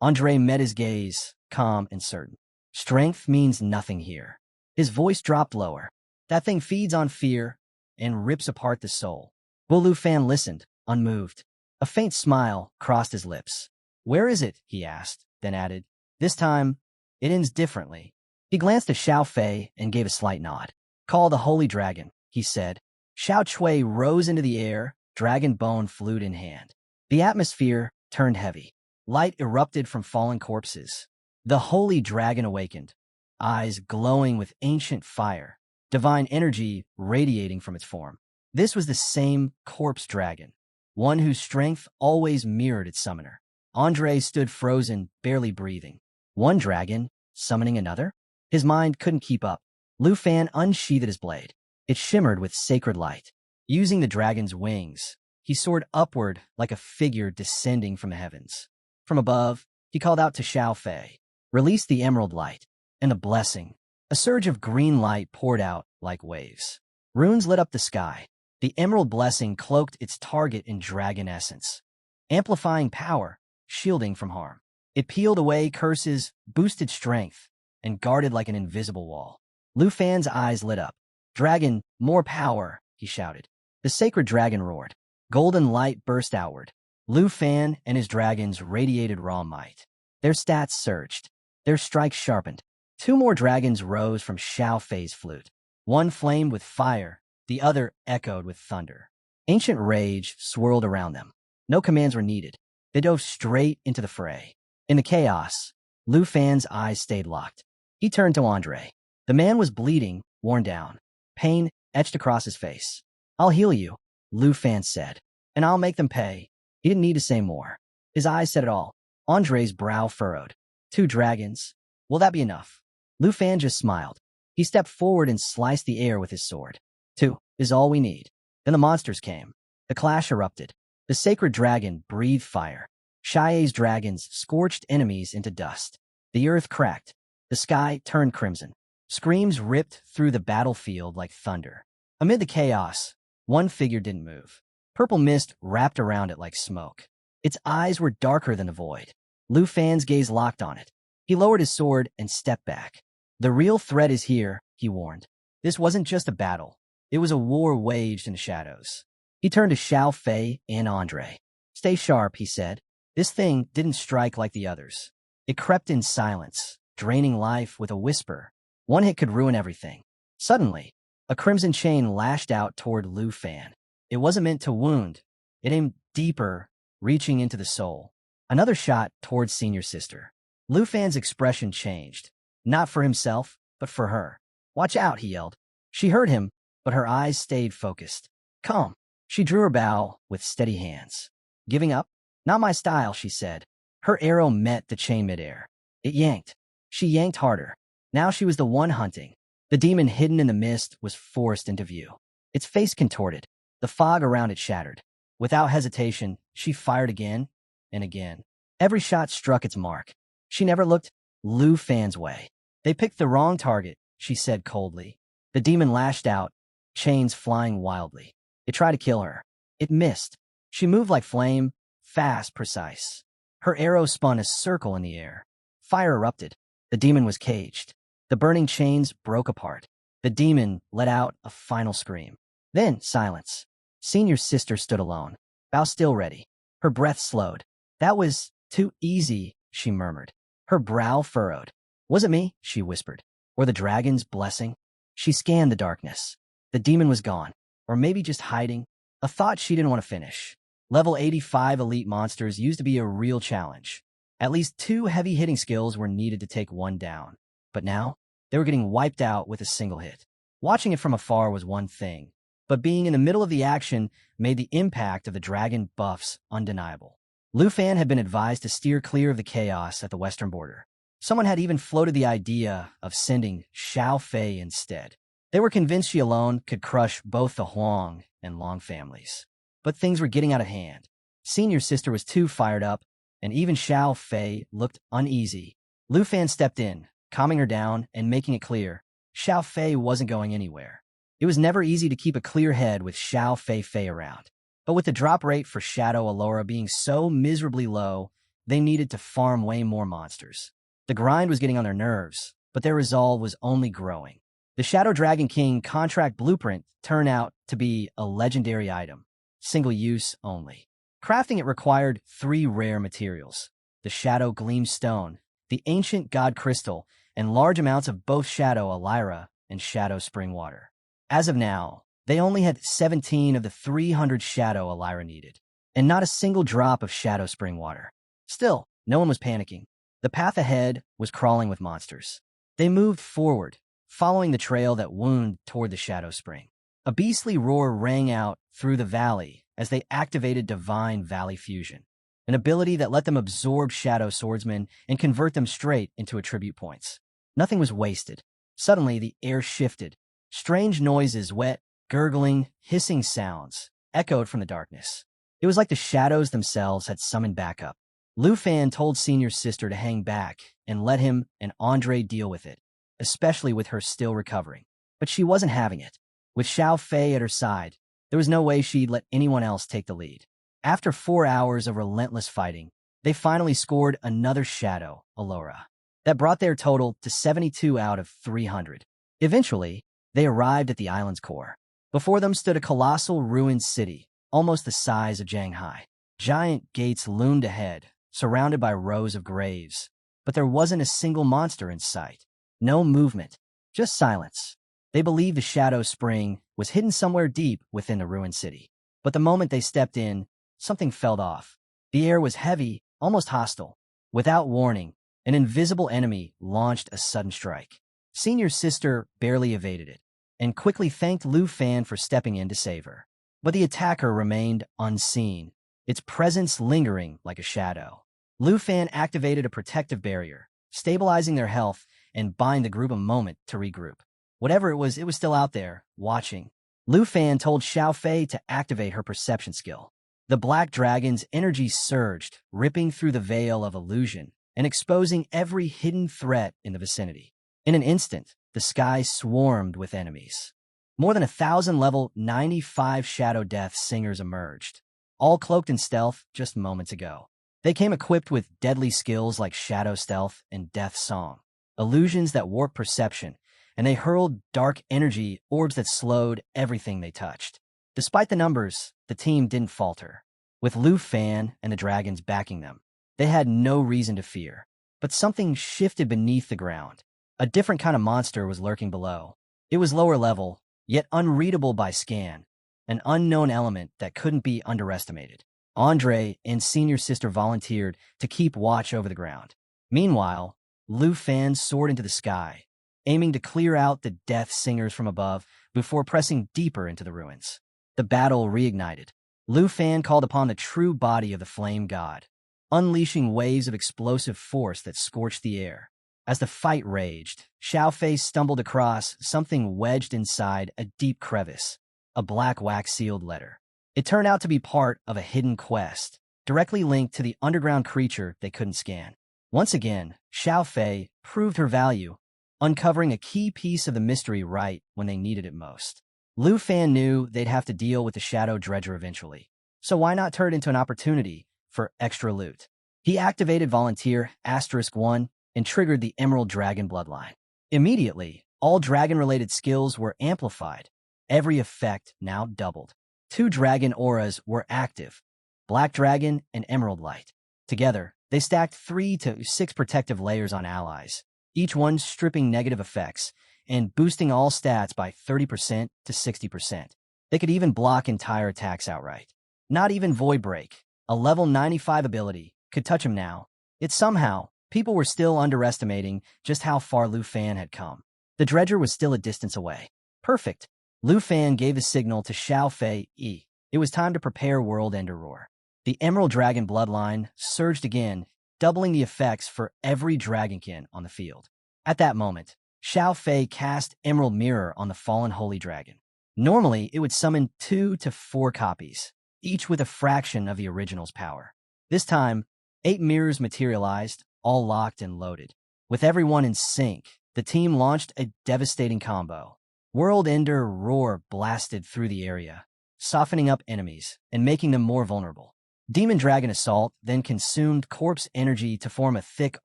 Andre met his gaze, calm and certain. Strength means nothing here. His voice dropped lower. That thing feeds on fear and rips apart the soul. Wu Lufan listened, unmoved. A faint smile crossed his lips. Where is it? He asked, then added. This time, it ends differently. He glanced at Xiao Fei and gave a slight nod. Call the Holy Dragon, he said. Xiao Chui rose into the air, dragon bone flute in hand. The atmosphere turned heavy. Light erupted from fallen corpses. The Holy Dragon awakened, eyes glowing with ancient fire, divine energy radiating from its form. This was the same corpse dragon, one whose strength always mirrored its summoner. Andre stood frozen, barely breathing. One dragon, summoning another? His mind couldn't keep up. Lufan unsheathed his blade. It shimmered with sacred light. Using the dragon's wings, he soared upward like a figure descending from the heavens. From above, he called out to Xiao Fei. Release the emerald light, and the blessing. A surge of green light poured out like waves. Runes lit up the sky. The emerald blessing cloaked its target in dragon essence, amplifying power, shielding from harm. It peeled away curses, boosted strength, and guarded like an invisible wall. Lufan's eyes lit up. Dragon, more power, he shouted. The sacred dragon roared. Golden light burst outward. Lufan and his dragons radiated raw might. Their stats surged. Their strikes sharpened. 2 more dragons rose from Xiao Fei's flute. One flamed with fire, the other echoed with thunder. Ancient rage swirled around them. No commands were needed. They dove straight into the fray. In the chaos, Lufan's eyes stayed locked. He turned to Andre. The man was bleeding, worn down. Pain etched across his face. I'll heal you, Lufan said, and I'll make them pay. He didn't need to say more. His eyes said it all. Andre's brow furrowed. 2 dragons. Will that be enough? Lufan just smiled. He stepped forward and sliced the air with his sword. 2 is all we need. Then the monsters came. The clash erupted. The sacred dragon breathed fire. Shiao's dragons scorched enemies into dust. The earth cracked. The sky turned crimson. Screams ripped through the battlefield like thunder. Amid the chaos, one figure didn't move. Purple mist wrapped around it like smoke. Its eyes were darker than the void. Lufan's gaze locked on it. He lowered his sword and stepped back. The real threat is here, he warned. This wasn't just a battle. It was a war waged in the shadows. He turned to Xiao Fei and Andre. Stay sharp, he said. This thing didn't strike like the others. It crept in silence, draining life with a whisper. One hit could ruin everything. Suddenly, a crimson chain lashed out toward Lufan. It wasn't meant to wound. It aimed deeper, reaching into the soul. Another shot towards senior sister. Lufan's expression changed. Not for himself, but for her. Watch out, he yelled. She heard him, but her eyes stayed focused. Calm. She drew her bow with steady hands. Giving up? Not my style, she said. Her arrow met the chain midair. It yanked. She yanked harder. Now she was the one hunting. The demon hidden in the mist was forced into view. Its face contorted. The fog around it shattered. Without hesitation, she fired again and again. Every shot struck its mark. She never looked Lufan's way. They picked the wrong target, she said coldly. The demon lashed out, chains flying wildly. It tried to kill her. It missed. She moved like flame, fast, precise. Her arrow spun a circle in the air. Fire erupted. The demon was caged. The burning chains broke apart. The demon let out a final scream. Then, silence. Senior's sister stood alone, bow still ready. Her breath slowed. That was too easy, she murmured. Her brow furrowed. Was it me, she whispered, or the dragon's blessing? She scanned the darkness. The demon was gone, or maybe just hiding. A thought she didn't want to finish. Level 85 elite monsters used to be a real challenge. At least 2 heavy-hitting skills were needed to take one down. But now, they were getting wiped out with a single hit. Watching it from afar was one thing, but being in the middle of the action made the impact of the dragon buffs undeniable. Lufan had been advised to steer clear of the chaos at the western border. Someone had even floated the idea of sending Xiao Fei instead. They were convinced she alone could crush both the Huang and Long families. But things were getting out of hand. Senior's sister was too fired up, and even Xiao Fei looked uneasy. Lufan stepped in, calming her down and making it clear Xiao Fei wasn't going anywhere. It was never easy to keep a clear head with Xiao Fei around. But with the drop rate for Shadow Allura being so miserably low, they needed to farm way more monsters. The grind was getting on their nerves, but their resolve was only growing. The Shadow Dragon King contract blueprint turned out to be a legendary item, single use only. Crafting it required 3 rare materials: the Shadow Gleam Stone, the Ancient God Crystal, and large amounts of both Shadow Allura and Shadow Spring Water. As of now, they only had 17 of the 300 Shadow Allura needed, and not a single drop of Shadow Spring Water. Still, no one was panicking. The path ahead was crawling with monsters. They moved forward, following the trail that wound toward the Shadow Spring. A beastly roar rang out through the valley as they activated Divine Valley Fusion, an ability that let them absorb Shadow Swordsmen and convert them straight into attribute points. Nothing was wasted. Suddenly, the air shifted. Strange noises, wet, gurgling, hissing sounds, echoed from the darkness. It was like the shadows themselves had summoned backup. Lufan told Senior's sister to hang back and let him and Andre deal with it, especially with her still recovering. But she wasn't having it. With Xiao Fei at her side, there was no way she'd let anyone else take the lead. After 4 hours of relentless fighting, they finally scored another Shadow Allura. That brought their total to 72 out of 300. Eventually, they arrived at the island's core. Before them stood a colossal ruined city, almost the size of Shanghai. Giant gates loomed ahead, surrounded by rows of graves. But there wasn't a single monster in sight. No movement, just silence. They believed the Shadow Spring was hidden somewhere deep within the ruined city. But the moment they stepped in, something felt off. The air was heavy, almost hostile. Without warning, an invisible enemy launched a sudden strike. Senior's sister barely evaded it, and quickly thanked Lufan for stepping in to save her. But the attacker remained unseen, its presence lingering like a shadow. Lufan activated a protective barrier, stabilizing their health and buying the group a moment to regroup. Whatever it was still out there, watching. Lufan told Xiao Fei to activate her perception skill. The black dragon's energy surged, ripping through the veil of illusion and exposing every hidden threat in the vicinity. In an instant, the sky swarmed with enemies. More than 1,000 level 95 Shadow Death Singers emerged, all cloaked in stealth just moments ago. They came equipped with deadly skills like Shadow Stealth and Death Song, illusions that warp perception, and they hurled dark energy orbs that slowed everything they touched. Despite the numbers, the team didn't falter. With Lufan and the dragons backing them, they had no reason to fear. But something shifted beneath the ground. A different kind of monster was lurking below. It was lower level, yet unreadable by scan, an unknown element that couldn't be underestimated. Andre and Senior's sister volunteered to keep watch over the ground. Meanwhile, Lufan soared into the sky, aiming to clear out the Death Singers from above before pressing deeper into the ruins. The battle reignited. Lufan called upon the true body of the Flame God, unleashing waves of explosive force that scorched the air. As the fight raged, Xiao Fei stumbled across something wedged inside a deep crevice, a black wax-sealed letter. It turned out to be part of a hidden quest, directly linked to the underground creature they couldn't scan. Once again, Xiao Fei proved her value. uncovering a key piece of the mystery right when they needed it most. Lufan knew they'd have to deal with the Shadow Dredger eventually, so why not turn it into an opportunity for extra loot? He activated Volunteer *1 and triggered the Emerald Dragon bloodline. Immediately, all dragon-related skills were amplified. Every effect now doubled. 2 dragon auras were active, Black Dragon and Emerald Light. Together, they stacked 3 to 6 protective layers on allies, each one stripping negative effects and boosting all stats by 30% to 60%. They could even block entire attacks outright. Not even Void Break, a level 95 ability, could touch him now. Yet somehow, people were still underestimating just how far Lufan had come. The Dredger was still a distance away. Perfect. Lufan gave a signal to Xiao Fei Yi. It was time to prepare World Ender Roar. The Emerald Dragon bloodline surged again, doubling the effects for every Dragonkin on the field. At that moment, Xiao Fei cast Emerald Mirror on the fallen Holy Dragon. Normally, it would summon 2 to 4 copies, each with a fraction of the original's power. This time, 8 mirrors materialized, all locked and loaded. With everyone in sync, the team launched a devastating combo. World Ender Roar blasted through the area, softening up enemies and making them more vulnerable. Demon Dragon Assault then consumed corpse energy to form a thick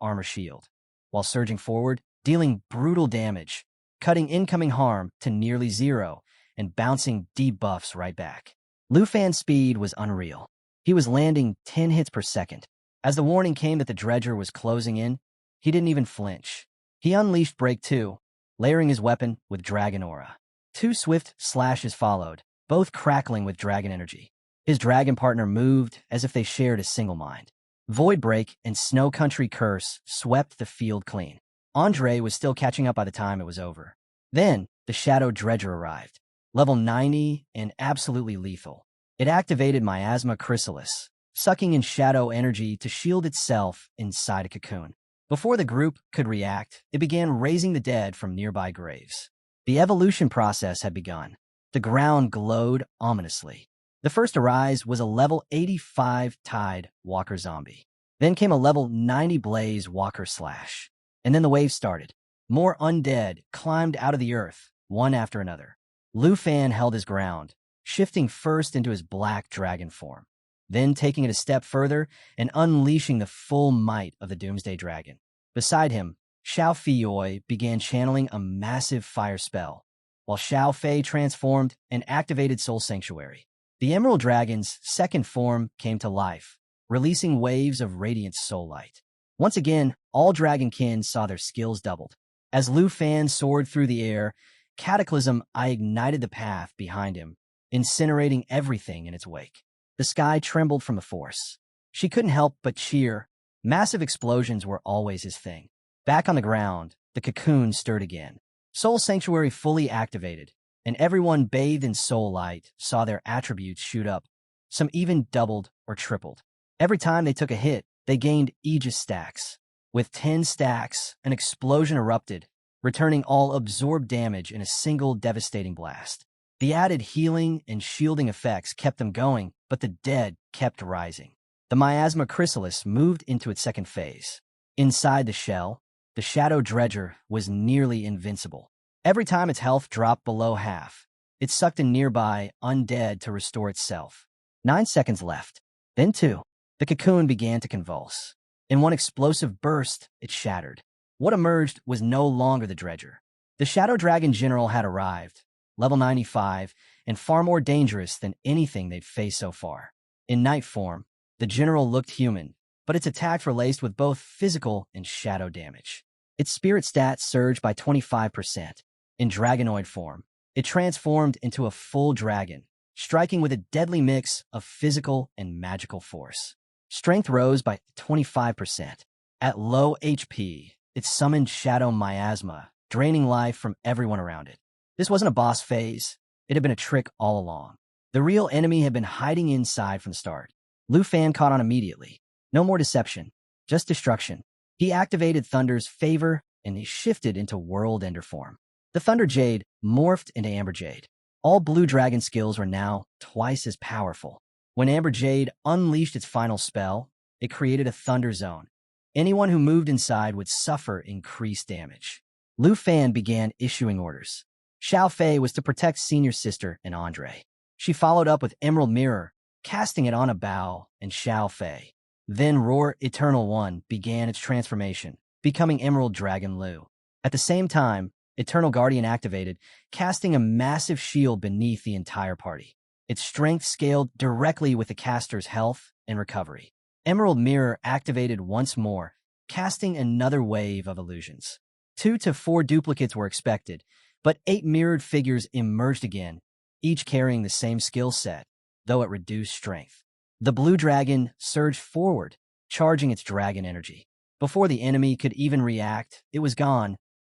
armor shield, while surging forward, dealing brutal damage, cutting incoming harm to nearly 0 and bouncing debuffs right back. Lufan's speed was unreal. He was landing 10 hits per second. As the warning came that the Dredger was closing in, he didn't even flinch. He unleashed Break 2, layering his weapon with Dragon Aura. 2 swift slashes followed, both crackling with dragon energy. His dragon partner moved as if they shared a single mind. Void Break and Snow Country Curse swept the field clean. Andre was still catching up by the time it was over. Then, the Shadow Dredger arrived. Level 90 and absolutely lethal. It activated Miasma Chrysalis, sucking in shadow energy to shield itself inside a cocoon. Before the group could react, it began raising the dead from nearby graves. The evolution process had begun. The ground glowed ominously. The first to rise was a level 85 Tide Walker Zombie. Then came a level 90 Blaze Walker Slash. And then the wave started. More undead climbed out of the earth, one after another. Lufan held his ground, shifting first into his black dragon form, then taking it a step further and unleashing the full might of the Doomsday Dragon. Beside him, Xiao Feiyoi began channeling a massive fire spell, while Xiao Fei transformed and activated Soul Sanctuary. The Emerald Dragon's second form came to life, releasing waves of radiant soul light. Once again, all Dragonkin saw their skills doubled. As Lufan soared through the air, Cataclysm ignited the path behind him, incinerating everything in its wake. The sky trembled from the force. She couldn't help but cheer. Massive explosions were always his thing. Back on the ground, the cocoon stirred again. Soul Sanctuary fully activated, and everyone bathed in soul light saw their attributes shoot up. Some even doubled or tripled. Every time they took a hit, they gained Aegis stacks. With 10 stacks, an explosion erupted, returning all absorbed damage in a single devastating blast. The added healing and shielding effects kept them going, but the dead kept rising. The Miasma Chrysalis moved into its second phase. Inside the shell, the Shadow Dredger was nearly invincible. Every time its health dropped below half, it sucked in nearby undead to restore itself. 9 seconds left. Then 2. The cocoon began to convulse. In one explosive burst, it shattered. What emerged was no longer the Dredger. The Shadow Dragon General had arrived, level 95, and far more dangerous than anything they'd faced so far. In night form, the General looked human, but its attacks were laced with both physical and shadow damage. Its spirit stats surged by 25%. In Dragonoid form, it transformed into a full dragon, striking with a deadly mix of physical and magical force. Strength rose by 25%. At low HP, it summoned Shadow Miasma, draining life from everyone around it. This wasn't a boss phase. It had been a trick all along. The real enemy had been hiding inside from the start. Lufan caught on immediately. No more deception, just destruction. He activated Thunder's Favor, and he shifted into World Ender form. The Thunder Jade morphed into Amber Jade. All Blue Dragon skills were now twice as powerful. When Amber Jade unleashed its final spell, it created a Thunder Zone. Anyone who moved inside would suffer increased damage. Lufan began issuing orders. Xiao Fei was to protect Senior Sister and Andre. She followed up with Emerald Mirror, casting it on a bow and Xiao Fei. Then Roar Eternal One began its transformation, becoming Emerald Dragon Lu. At the same time, Eternal Guardian activated, casting a massive shield beneath the entire party. Its strength scaled directly with the caster's health and recovery. Emerald Mirror activated once more, casting another wave of illusions. 2 to 4 duplicates were expected, but 8 mirrored figures emerged again, each carrying the same skill set, though at reduced strength. The blue dragon surged forward, charging its dragon energy. Before the enemy could even react, it was gone,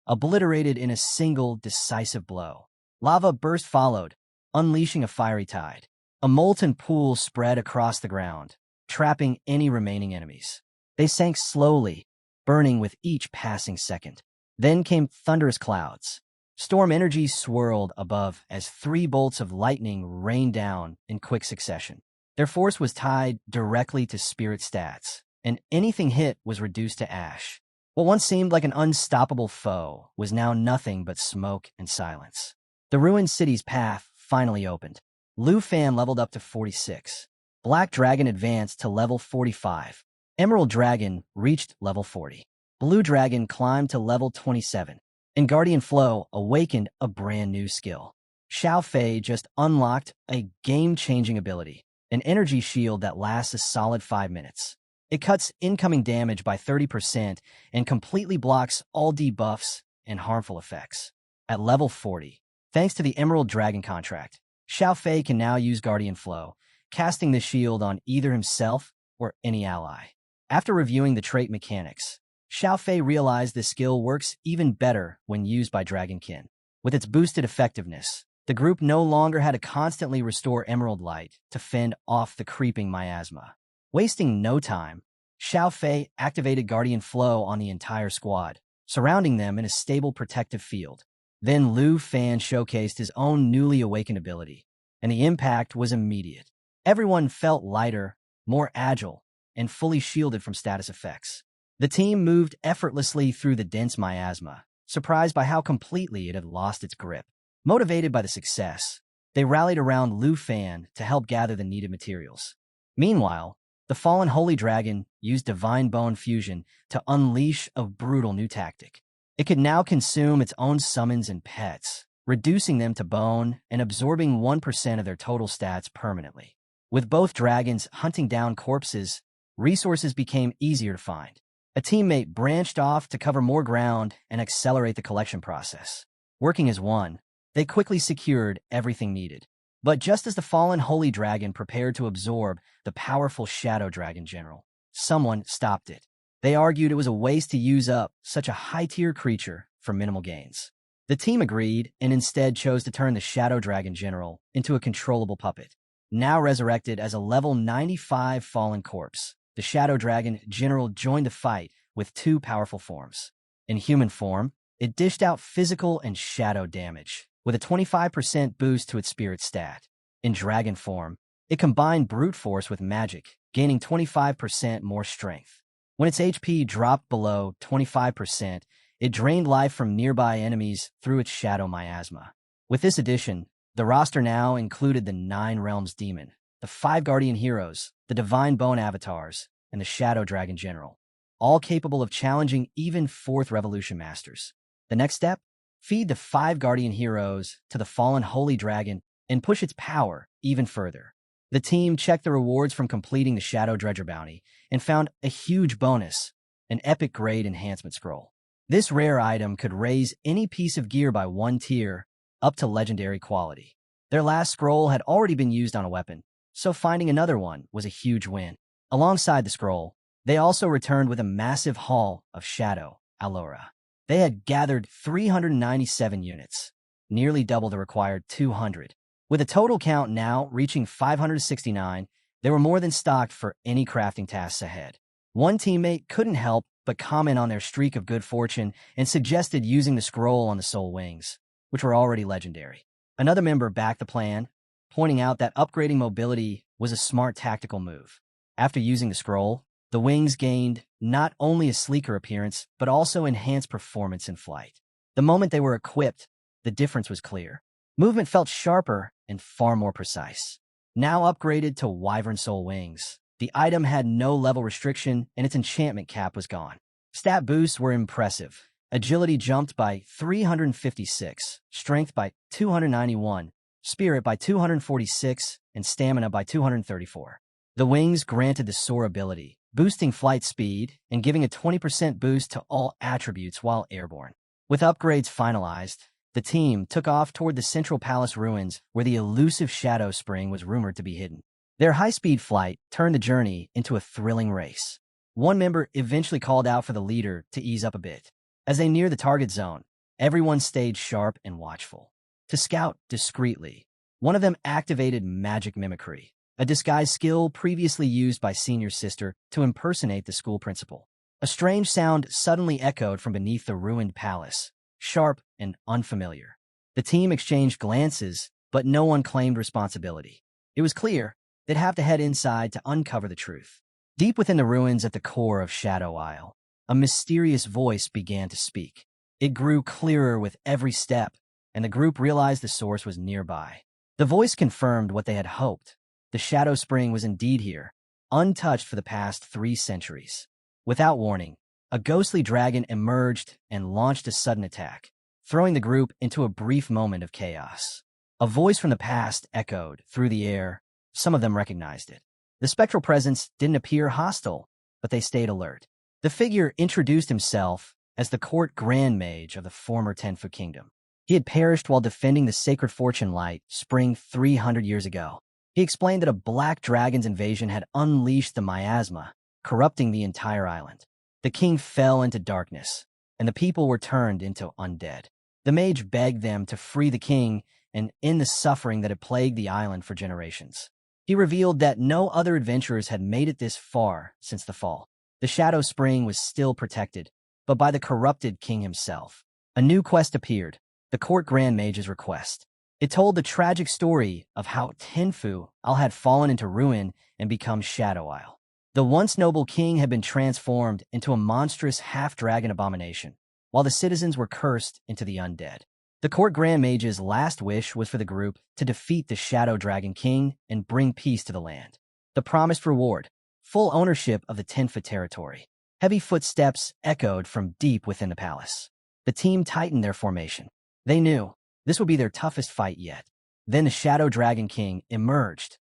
obliterated in a single decisive blow. Lava burst followed, unleashing a fiery tide. A molten pool spread across the ground, trapping any remaining enemies. They sank slowly, burning with each passing second. Then came thunderous clouds. Storm energy swirled above as 3 bolts of lightning rained down in quick succession. Their force was tied directly to spirit stats, and anything hit was reduced to ash. What once seemed like an unstoppable foe was now nothing but smoke and silence. The ruined city's path finally opened. Lufan leveled up to 46. Black Dragon advanced to level 45. Emerald Dragon reached level 40. Blue Dragon climbed to level 27. And Guardian Flow awakened a brand new skill. Xiao Fei just unlocked a game-changing ability, an energy shield that lasts a solid 5 minutes. It cuts incoming damage by 30% and completely blocks all debuffs and harmful effects. At level 40, thanks to the Emerald Dragon contract, Xiao Fei can now use Guardian Flow, casting the shield on either himself or any ally. After reviewing the trait mechanics, Xiao Fei realized this skill works even better when used by Dragonkin. With its boosted effectiveness, the group no longer had to constantly restore Emerald Light to fend off the creeping miasma. Wasting no time, Xiao Fei activated Guardian Flow on the entire squad, surrounding them in a stable protective field. Then Lufan showcased his own newly awakened ability, and the impact was immediate. Everyone felt lighter, more agile, and fully shielded from status effects. The team moved effortlessly through the dense miasma, surprised by how completely it had lost its grip. Motivated by the success, they rallied around Lufan to help gather the needed materials. Meanwhile, the fallen Holy Dragon used Divine Bone Fusion to unleash a brutal new tactic. It could now consume its own summons and pets, reducing them to bone and absorbing 1% of their total stats permanently. With both dragons hunting down corpses, resources became easier to find. A teammate branched off to cover more ground and accelerate the collection process. Working as one, they quickly secured everything needed. But just as the fallen Holy Dragon prepared to absorb the powerful Shadow Dragon General, someone stopped it. They argued it was a waste to use up such a high-tier creature for minimal gains. The team agreed and instead chose to turn the Shadow Dragon General into a controllable puppet. Now resurrected as a level 95 fallen corpse, the Shadow Dragon General joined the fight with 2 powerful forms. In human form, it dished out physical and shadow damage, with a 25% boost to its spirit stat. In dragon form, it combined brute force with magic, gaining 25% more strength. When its HP dropped below 25%, it drained life from nearby enemies through its shadow miasma. With this addition, the roster now included the 9 Realms Demon, the 5 Guardian Heroes, the Divine Bone Avatars, and the Shadow Dragon General, all capable of challenging even 4th Revolution Masters. The next step? Feed the 5 Guardian Heroes to the fallen Holy Dragon and push its power even further. The team checked the rewards from completing the Shadow Dredger bounty and found a huge bonus, an epic grade enhancement scroll. This rare item could raise any piece of gear by 1 tier up to legendary quality. Their last scroll had already been used on a weapon, so finding another one was a huge win. Alongside the scroll, they also returned with a massive haul of Shadow Allura. They had gathered 397 units, nearly double the required 200. With a total count now reaching 569, they were more than stocked for any crafting tasks ahead. One teammate couldn't help but comment on their streak of good fortune and suggested using the scroll on the Soul Wings, which were already legendary. Another member backed the plan, pointing out that upgrading mobility was a smart tactical move. After using the scroll, the wings gained not only a sleeker appearance, but also enhanced performance in flight. The moment they were equipped, the difference was clear. Movement felt sharper and far more precise. Now upgraded to Wyvern Soul Wings, the item had no level restriction and its enchantment cap was gone. Stat boosts were impressive. Agility jumped by 356, Strength by 291, Spirit by 246, and Stamina by 234. The wings granted the soar ability, boosting flight speed and giving a 20% boost to all attributes while airborne. With upgrades finalized, the team took off toward the Central Palace ruins where the elusive Shadow Spring was rumored to be hidden. Their high-speed flight turned the journey into a thrilling race. One member eventually called out for the leader to ease up a bit. As they neared the target zone, everyone stayed sharp and watchful. To scout discreetly, one of them activated magic mimicry, a disguise skill previously used by Senior Sister to impersonate the school principal. A strange sound suddenly echoed from beneath the ruined palace, sharp and unfamiliar. The team exchanged glances, but no one claimed responsibility. It was clear they'd have to head inside to uncover the truth. Deep within the ruins at the core of Shadow Isle, a mysterious voice began to speak. It grew clearer with every step, and the group realized the source was nearby. The voice confirmed what they had hoped. The Shadow Spring was indeed here, untouched for the past 3 centuries. Without warning, a ghostly dragon emerged and launched a sudden attack, throwing the group into a brief moment of chaos. A voice from the past echoed through the air. Some of them recognized it. The spectral presence didn't appear hostile, but they stayed alert. The figure introduced himself as the court grand mage of the former Tenfu Kingdom. He had perished while defending the sacred fortune light spring 300 years ago. He explained that a black dragon's invasion had unleashed the miasma, corrupting the entire island. The king fell into darkness, and the people were turned into undead. The mage begged them to free the king and end the suffering that had plagued the island for generations. He revealed that no other adventurers had made it this far since the fall. The Shadow Spring was still protected, but by the corrupted king himself. A new quest appeared, the Court Grand Mage's request. It told the tragic story of how Tenfu Isle had fallen into ruin and become Shadow Isle. The once noble king had been transformed into a monstrous half-dragon abomination, while the citizens were cursed into the undead. The Court Grand Mage's last wish was for the group to defeat the Shadow Dragon King and bring peace to the land. The promised reward: full ownership of the Tenfu territory. Heavy footsteps echoed from deep within the palace. The team tightened their formation. They knew this would be their toughest fight yet. Then the Shadow Dragon King emerged,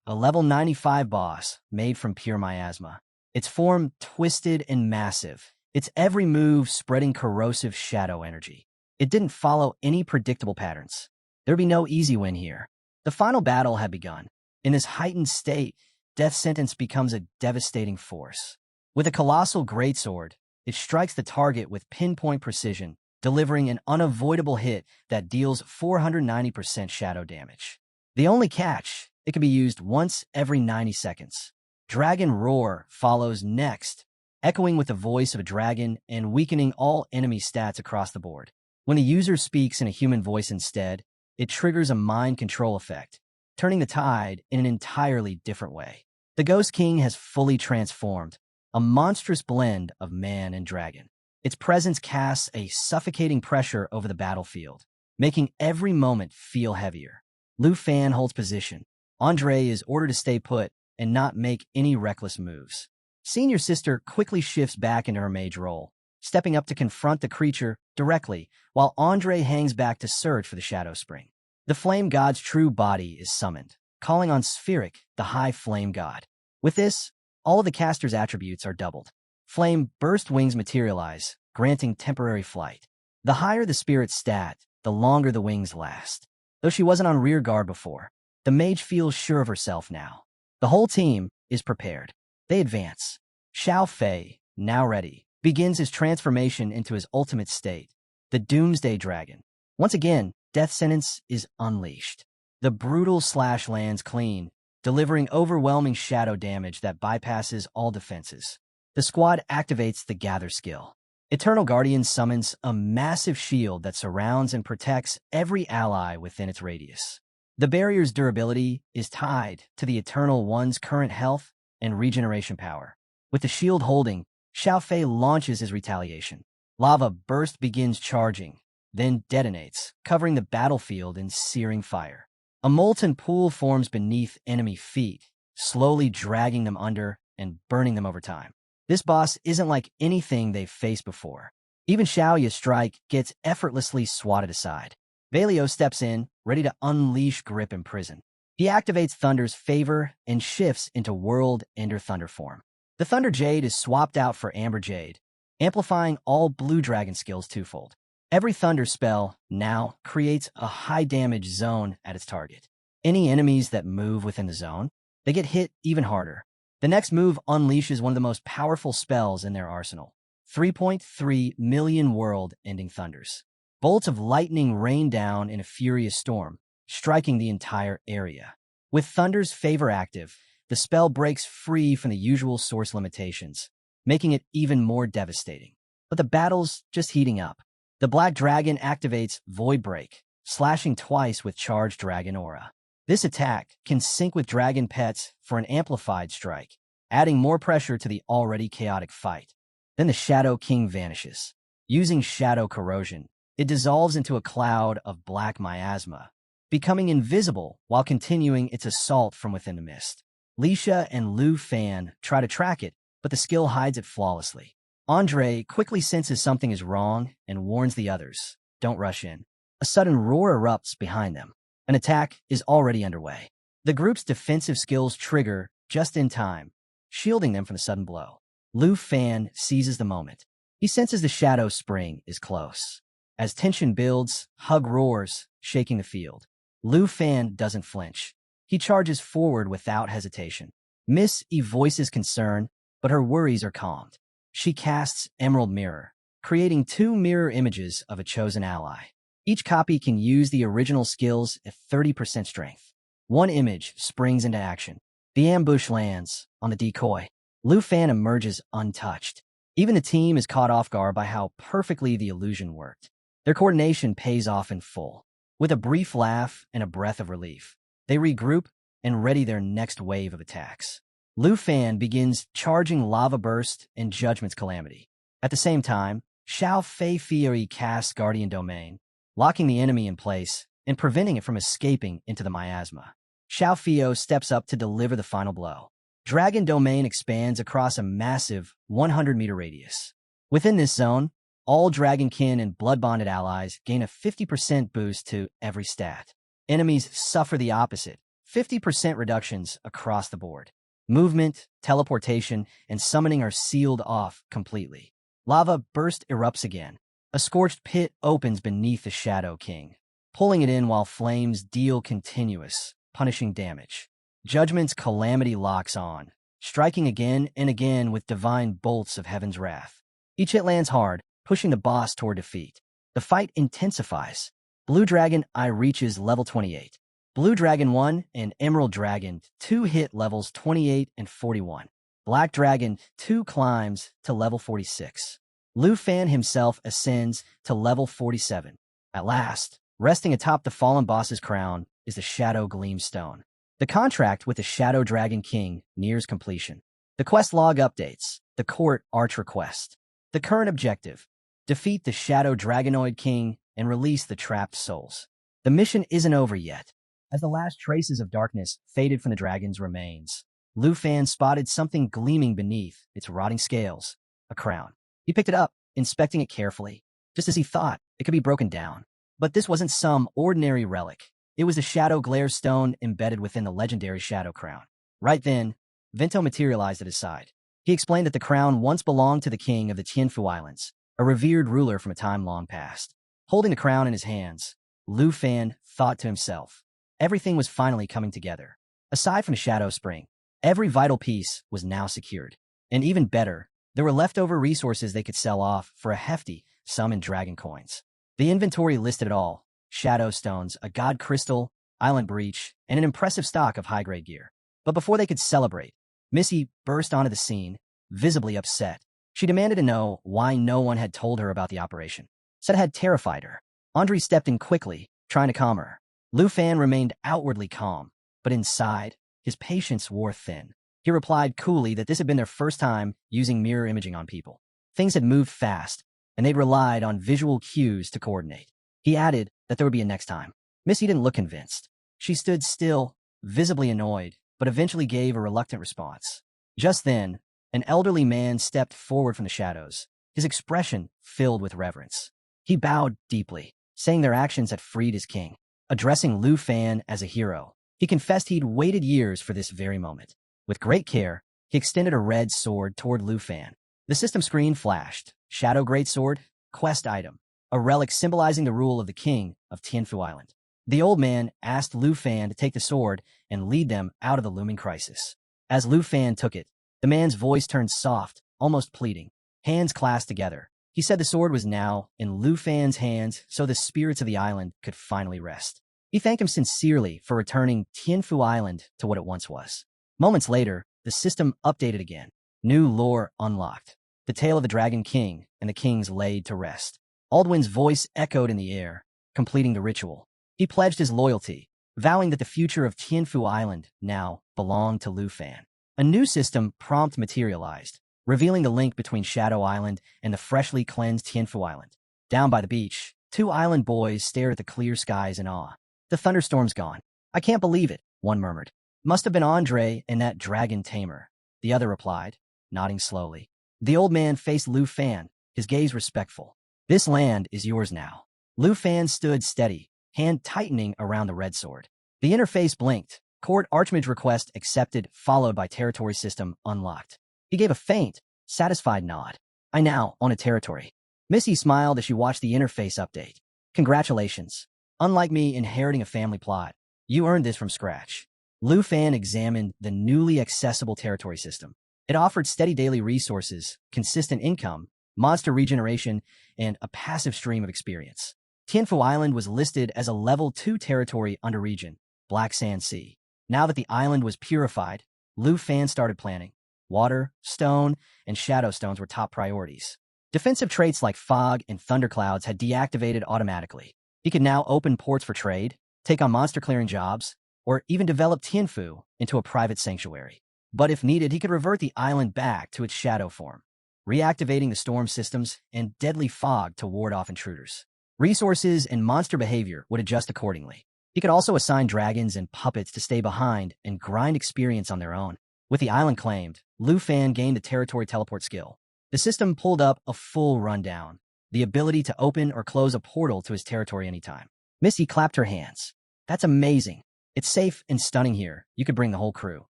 a level 95 boss made from pure miasma. Its form twisted and massive, its every move spreading corrosive shadow energy. It didn't follow any predictable patterns. There'd be no easy win here. The final battle had begun. In this heightened state, death sentence becomes a devastating force. With a colossal greatsword, it strikes the target with pinpoint precision, delivering an unavoidable hit that deals 490% shadow damage. The only catch: it can be used once every 90 seconds. Dragon Roar follows next, echoing with the voice of a dragon and weakening all enemy stats across the board. When the user speaks in a human voice instead, it triggers a mind control effect, turning the tide in an entirely different way. The Ghost King has fully transformed, a monstrous blend of man and dragon. Its presence casts a suffocating pressure over the battlefield, making every moment feel heavier. Lufan holds position. Andre is ordered to stay put and not make any reckless moves. Senior Sister quickly shifts back into her mage role, stepping up to confront the creature directly, while Andre hangs back to search for the Shadow Spring. The Flame God's true body is summoned, calling on Spheric, the High Flame God. With this, all of the caster's attributes are doubled. Flame Burst wings materialize, granting temporary flight. The higher the spirit's stat, the longer the wings last. Though she wasn't on rear guard before, the mage feels sure of herself now. The whole team is prepared. They advance. Xiao Fei, now ready, begins his transformation into his ultimate state, the Doomsday Dragon. Once again, death sentence is unleashed. The brutal slash lands clean, delivering overwhelming shadow damage that bypasses all defenses. The squad activates the Gather skill. Eternal Guardian summons a massive shield that surrounds and protects every ally within its radius. The barrier's durability is tied to the Eternal One's current health and regeneration power. With the shield holding, Xiao Fei launches his retaliation. Lava Burst begins charging, then detonates, covering the battlefield in searing fire. A molten pool forms beneath enemy feet, slowly dragging them under and burning them over time. This boss isn't like anything they've faced before. Even Xiaoya's strike gets effortlessly swatted aside. Valio steps in, ready to unleash Grip in prison. He activates Thunder's Favor and shifts into World Ender Thunder form. The Thunder Jade is swapped out for Amber Jade, amplifying all Blue Dragon skills twofold. Every Thunder spell now creates a high-damage zone at its target. Any enemies that move within the zone, they get hit even harder. The next move unleashes one of the most powerful spells in their arsenal, 3.3 million world-ending thunders. Bolts of lightning rain down in a furious storm, striking the entire area. With Thunder's Favor active, the spell breaks free from the usual source limitations, making it even more devastating. But the battle's just heating up. The Black Dragon activates Void Break, slashing twice with Charged Dragon Aura. This attack can sync with dragon pets for an amplified strike, adding more pressure to the already chaotic fight. Then the Shadow King vanishes. Using Shadow Corrosion, it dissolves into a cloud of black miasma, becoming invisible while continuing its assault from within the mist. Lisha and Lufan try to track it, but the skill hides it flawlessly. Andre quickly senses something is wrong and warns the others, don't rush in. A sudden roar erupts behind them. An attack is already underway. The group's defensive skills trigger just in time, shielding them from the sudden blow. Lufan seizes the moment. He senses the Shadow Spring is close. As tension builds, Hug roars, shaking the field. Lufan doesn't flinch. He charges forward without hesitation. Miss E voices concern, but her worries are calmed. She casts Emerald Mirror, creating 2 mirror images of a chosen ally. Each copy can use the original skills at 30% strength. One image springs into action. The ambush lands on the decoy. Lufan emerges untouched. Even the team is caught off guard by how perfectly the illusion worked. Their coordination pays off in full. With a brief laugh and a breath of relief, they regroup and ready their next wave of attacks. Lufan begins charging Lava Burst and Judgment's Calamity. At the same time, Xiao Fei Fieri casts Guardian Domain, locking the enemy in place and preventing it from escaping into the miasma. Xiao Fio steps up to deliver the final blow. Dragon Domain expands across a massive 100-meter radius. Within this zone, all Dragonkin and Blood-bonded allies gain a 50% boost to every stat. Enemies suffer the opposite, 50% reductions across the board. Movement, teleportation, and summoning are sealed off completely. Lava Burst erupts again. A scorched pit opens beneath the Shadow King, pulling it in while flames deal continuous, punishing damage. Judgment's Calamity locks on, striking again and again with divine bolts of Heaven's Wrath. Each hit lands hard, pushing the boss toward defeat. The fight intensifies. Blue Dragon I reaches level 28. Blue Dragon 1 and Emerald Dragon 2 hit levels 28 and 41. Black Dragon 2 climbs to level 46. Lufan himself ascends to level 47. At last, resting atop the fallen boss's crown is the Shadow Gleam Stone. The contract with the Shadow Dragon King nears completion. The quest log updates. The Court Arch Request. The current objective: defeat the Shadow Dragonoid King and release the trapped souls. The mission isn't over yet. As the last traces of darkness faded from the dragon's remains, Lufan spotted something gleaming beneath its rotting scales, a crown. He picked it up, inspecting it carefully, just as he thought it could be broken down. But this wasn't some ordinary relic. It was the Shadow Glare Stone embedded within the legendary Shadow Crown. Right then, Vento materialized at his side. He explained that the crown once belonged to the king of the Tianfu Islands, a revered ruler from a time long past. Holding the crown in his hands, Lufan thought to himself, everything was finally coming together. Aside from Shadow Spring, every vital piece was now secured. And even better, there were leftover resources they could sell off for a hefty sum in dragon coins. The inventory listed it all: Shadow Stones, a God Crystal, Island Breach, and an impressive stock of high-grade gear. But before they could celebrate, Missy burst onto the scene, visibly upset. She demanded to know why no one had told her about the operation. Said it had terrified her. Andre stepped in quickly, trying to calm her. Lufan remained outwardly calm, but inside, his patience wore thin. He replied coolly that this had been their first time using mirror imaging on people. Things had moved fast, and they'd relied on visual cues to coordinate. He added that there would be a next time. Missy didn't look convinced. She stood still, visibly annoyed, but eventually gave a reluctant response. Just then, an elderly man stepped forward from the shadows, his expression filled with reverence. He bowed deeply, saying their actions had freed his king. Addressing Lufan as a hero, he confessed he'd waited years for this very moment. With great care, he extended a red sword toward Lufan. The system screen flashed. Shadow Greatsword, quest item, a relic symbolizing the rule of the king of Tianfu Island. The old man asked Lufan to take the sword and lead them out of the looming crisis. As Lufan took it, the man's voice turned soft, almost pleading. Hands clasped together, he said the sword was now in Lufan's hands so the spirits of the island could finally rest. He thanked him sincerely for returning Tianfu Island to what it once was. Moments later, the system updated again. New lore unlocked. The tale of the Dragon King and the kings laid to rest. Aldwin's voice echoed in the air, completing the ritual. He pledged his loyalty, vowing that the future of Tianfu Island now belonged to Lufan. A new system prompt materialized, revealing the link between Shadow Island and the freshly cleansed Tianfu Island. Down by the beach, two island boys stared at the clear skies in awe. The thunderstorm's gone. I can't believe it, one murmured. Must have been Andre and that dragon Tamer, the other replied, nodding slowly. The old man faced Lufan, his gaze respectful. This land is yours now. Lufan stood steady, hand tightening around the red sword. The interface blinked. Court Archmage request accepted, followed by territory system unlocked. He gave a faint, satisfied nod. I now own a territory. Missy smiled as she watched the interface update. Congratulations. Unlike me inheriting a family plot, you earned this from scratch. Lufan examined the newly accessible territory system. It offered steady daily resources, consistent income, monster regeneration, and a passive stream of experience. Tianfu Island was listed as a level 2 territory under region, Black Sand Sea. Now that the island was purified, Lufan started planning. Water, stone, and shadow stones were top priorities. Defensive traits like fog and thunderclouds had deactivated automatically. He could now open ports for trade, take on monster clearing jobs, or even develop Tianfu into a private sanctuary. But if needed, he could revert the island back to its shadow form, reactivating the storm systems and deadly fog to ward off intruders. Resources and monster behavior would adjust accordingly. He could also assign dragons and puppets to stay behind and grind experience on their own. With the island claimed, Lufan gained the territory teleport skill. The system pulled up a full rundown, the ability to open or close a portal to his territory anytime. Missy clapped her hands. That's amazing. It's safe and stunning here. You could bring the whole crew.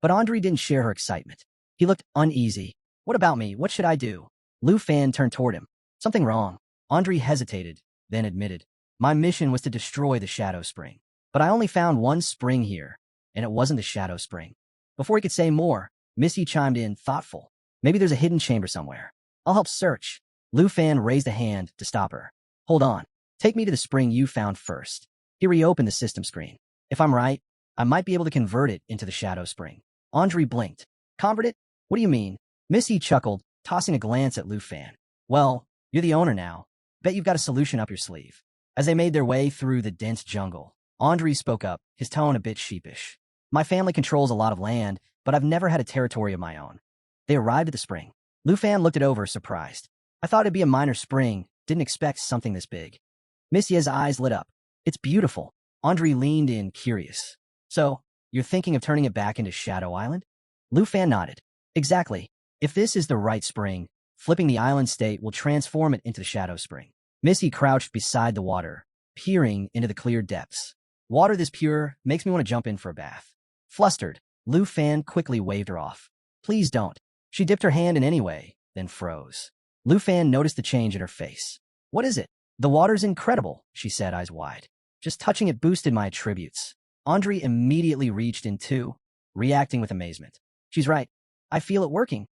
But Andre didn't share her excitement. He looked uneasy. What about me? What should I do? Lufan turned toward him. Something wrong. Andre hesitated, then admitted. My mission was to destroy the Shadow Spring. But I only found one spring here, and it wasn't the Shadow Spring. Before he could say more, Missy chimed in, thoughtful. Maybe there's a hidden chamber somewhere. I'll help search. Lufan raised a hand to stop her. Hold on. Take me to the spring you found first. He reopened the system screen. If I'm right, I might be able to convert it into the Shadow Spring. Andre blinked. Convert it? What do you mean? Missy chuckled, tossing a glance at Lufan. Well, you're the owner now. Bet you've got a solution up your sleeve. As they made their way through the dense jungle, Andre spoke up, his tone a bit sheepish. My family controls a lot of land, but I've never had a territory of my own. They arrived at the spring. Lufan looked it over, surprised. I thought it'd be a minor spring, didn't expect something this big. Missy's eyes lit up. It's beautiful. Andre leaned in, curious. So, you're thinking of turning it back into Shadow Island? Lufan nodded. Exactly. If this is the right spring, flipping the island state will transform it into the Shadow Spring. Missy crouched beside the water, peering into the clear depths. Water this pure makes me want to jump in for a bath. Flustered, Lufan quickly waved her off. Please don't. She dipped her hand in anyway, then froze. Lufan noticed the change in her face. What is it? The water's incredible, she said, eyes wide. Just touching it boosted my attributes. Andre immediately reached in too, reacting with amazement. She's right. I feel it working.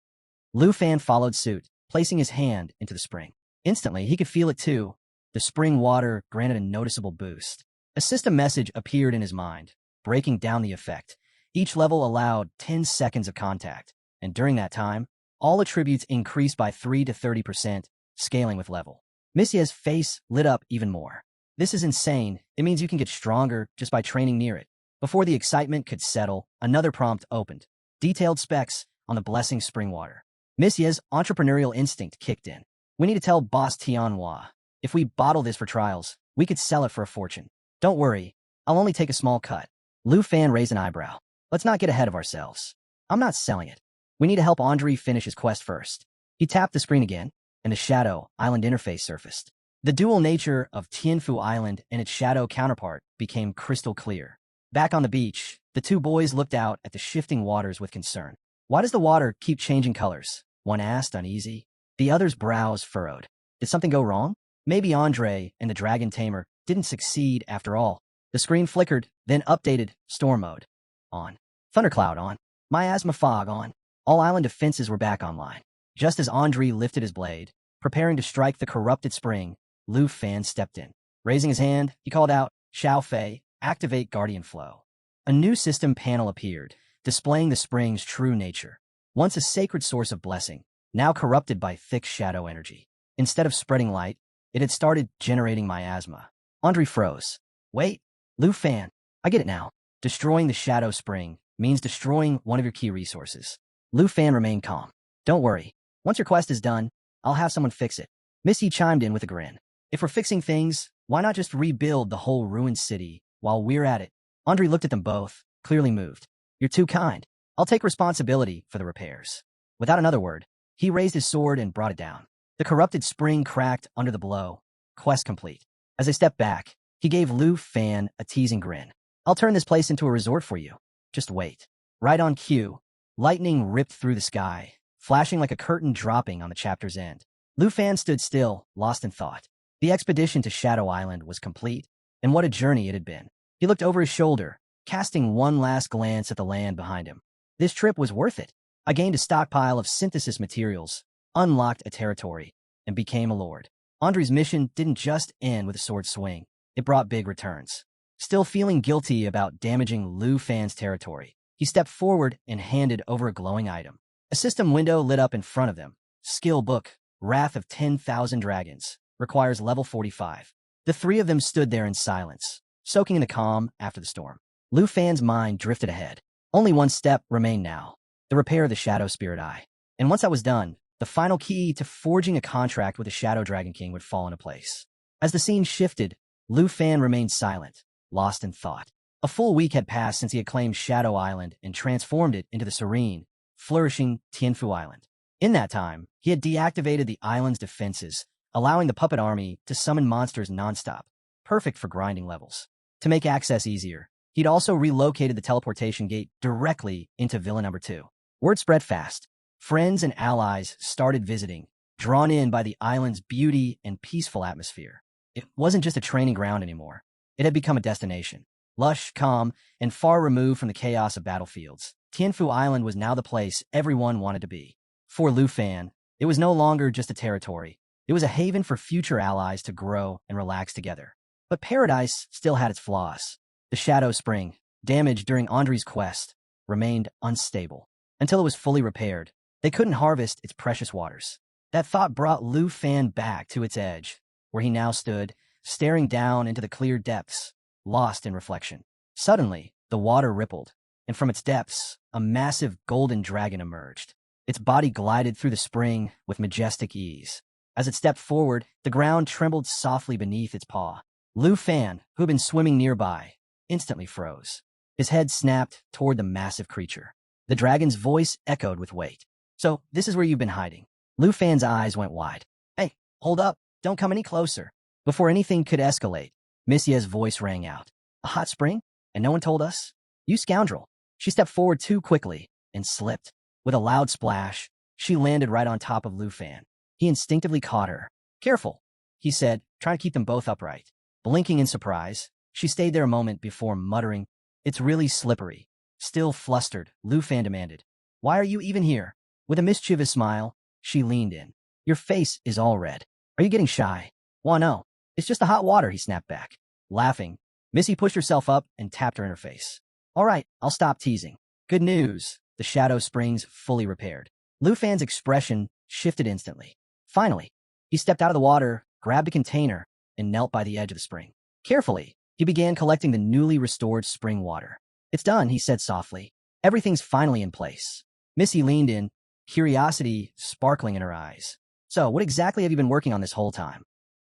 Lufan followed suit, placing his hand into the spring. Instantly, he could feel it too. The spring water granted a noticeable boost. A system message appeared in his mind, breaking down the effect. Each level allowed 10 seconds of contact, and during that time, all attributes increased by 3 to 30%, scaling with level. Missy's face lit up even more. This is insane. It means you can get stronger just by training near it. Before the excitement could settle, another prompt opened. Detailed specs on the Blessing Spring Water. Missy's entrepreneurial instinct kicked in. We need to tell Boss Tianhua. If we bottle this for trials, We could sell it for a fortune. Don't worry, I'll only take a small cut. Lufan raised an eyebrow. Let's not get ahead of ourselves. I'm not selling it. We need to help Andre finish his quest first. He tapped the screen again, and the Shadow Island interface surfaced. The dual nature of Tianfu Island and its shadow counterpart became crystal clear. Back on the beach, the two boys looked out at the shifting waters with concern. Why does the water keep changing colors? One asked, uneasy. The other's brows furrowed. Did something go wrong? Maybe Andre and the Dragon Tamer didn't succeed after all. The screen flickered, then updated. Storm mode. On. Thundercloud on. Miasma fog on. All island defenses were back online. Just as Andre lifted his blade, preparing to strike the corrupted spring, Lufan stepped in. Raising his hand, he called out, Xiao Fei, activate Guardian Flow. A new system panel appeared, displaying the spring's true nature. Once a sacred source of blessing, now corrupted by thick shadow energy. Instead of spreading light, it had started generating miasma. Andre froze. Wait, Lufan, I get it now. Destroying the shadow spring means destroying one of your key resources. Lufan remained calm. Don't worry. Once your quest is done, I'll have someone fix it. Missy chimed in with a grin. If we're fixing things, why not just rebuild the whole ruined city while we're at it? Andre looked at them both, clearly moved. You're too kind. I'll take responsibility for the repairs. Without another word, he raised his sword and brought it down. The corrupted spring cracked under the blow. Quest complete. As they stepped back, he gave Lufan a teasing grin. I'll turn this place into a resort for you. Just wait. Right on cue, lightning ripped through the sky, flashing like a curtain dropping on the chapter's end. Lufan stood still, lost in thought. The expedition to Shadow Island was complete, and what a journey it had been. He looked over his shoulder, casting one last glance at the land behind him. This trip was worth it. I gained a stockpile of synthesis materials, unlocked a territory, and became a lord. Andre's mission didn't just end with a sword swing. It brought big returns. Still feeling guilty about damaging Lufan's territory, he stepped forward and handed over a glowing item. A system window lit up in front of them. Skill book, Wrath of 10,000 Dragons. Requires level 45. The three of them stood there in silence, soaking in the calm after the storm. Lufan's mind drifted ahead. Only one step remained now, the repair of the Shadow Spirit Eye. And once that was done, the final key to forging a contract with the Shadow Dragon King would fall into place. As the scene shifted, Lufan remained silent, lost in thought. A full week had passed since he had claimed Shadow Island and transformed it into the serene, flourishing Tianfu Island. In that time, he had deactivated the island's defenses, allowing the puppet army to summon monsters nonstop, perfect for grinding levels. To make access easier, he'd also relocated the teleportation gate directly into Villa Number 2. Word spread fast. Friends and allies started visiting, drawn in by the island's beauty and peaceful atmosphere. It wasn't just a training ground anymore. It had become a destination. Lush, calm, and far removed from the chaos of battlefields, Tianfu Island was now the place everyone wanted to be. For Lufan, it was no longer just a territory. It was a haven for future allies to grow and relax together. But paradise still had its flaws. The Shadow Spring, damaged during Andre's quest, remained unstable. Until it was fully repaired, they couldn't harvest its precious waters. That thought brought Lufan back to its edge, where he now stood, staring down into the clear depths, lost in reflection. Suddenly, the water rippled, and from its depths, a massive golden dragon emerged. Its body glided through the spring with majestic ease. As it stepped forward, the ground trembled softly beneath its paw. Lufan, who had been swimming nearby, instantly froze. His head snapped toward the massive creature. The dragon's voice echoed with weight. So, this is where you've been hiding. Lufan's eyes went wide. Hey, hold up. Don't come any closer. Before anything could escalate, Missia's voice rang out. A hot spring? And no one told us? You scoundrel. She stepped forward too quickly and slipped. With a loud splash, she landed right on top of Lufan. He instinctively caught her. Careful, he said, trying to keep them both upright. Blinking in surprise, she stayed there a moment before muttering, It's really slippery. Still flustered, Lufan demanded, Why are you even here? With a mischievous smile, she leaned in. Your face is all red. Are you getting shy? Why no. It's just the hot water, he snapped back. Laughing, Missy pushed herself up and tapped her in her face. All right, I'll stop teasing. Good news. The Shadow Spring's fully repaired. Lufan's expression shifted instantly. Finally, he stepped out of the water, grabbed a container, and knelt by the edge of the spring. Carefully, he began collecting the newly restored spring water. It's done, he said softly. Everything's finally in place. Missy leaned in, curiosity sparkling in her eyes. So, what exactly have you been working on this whole time?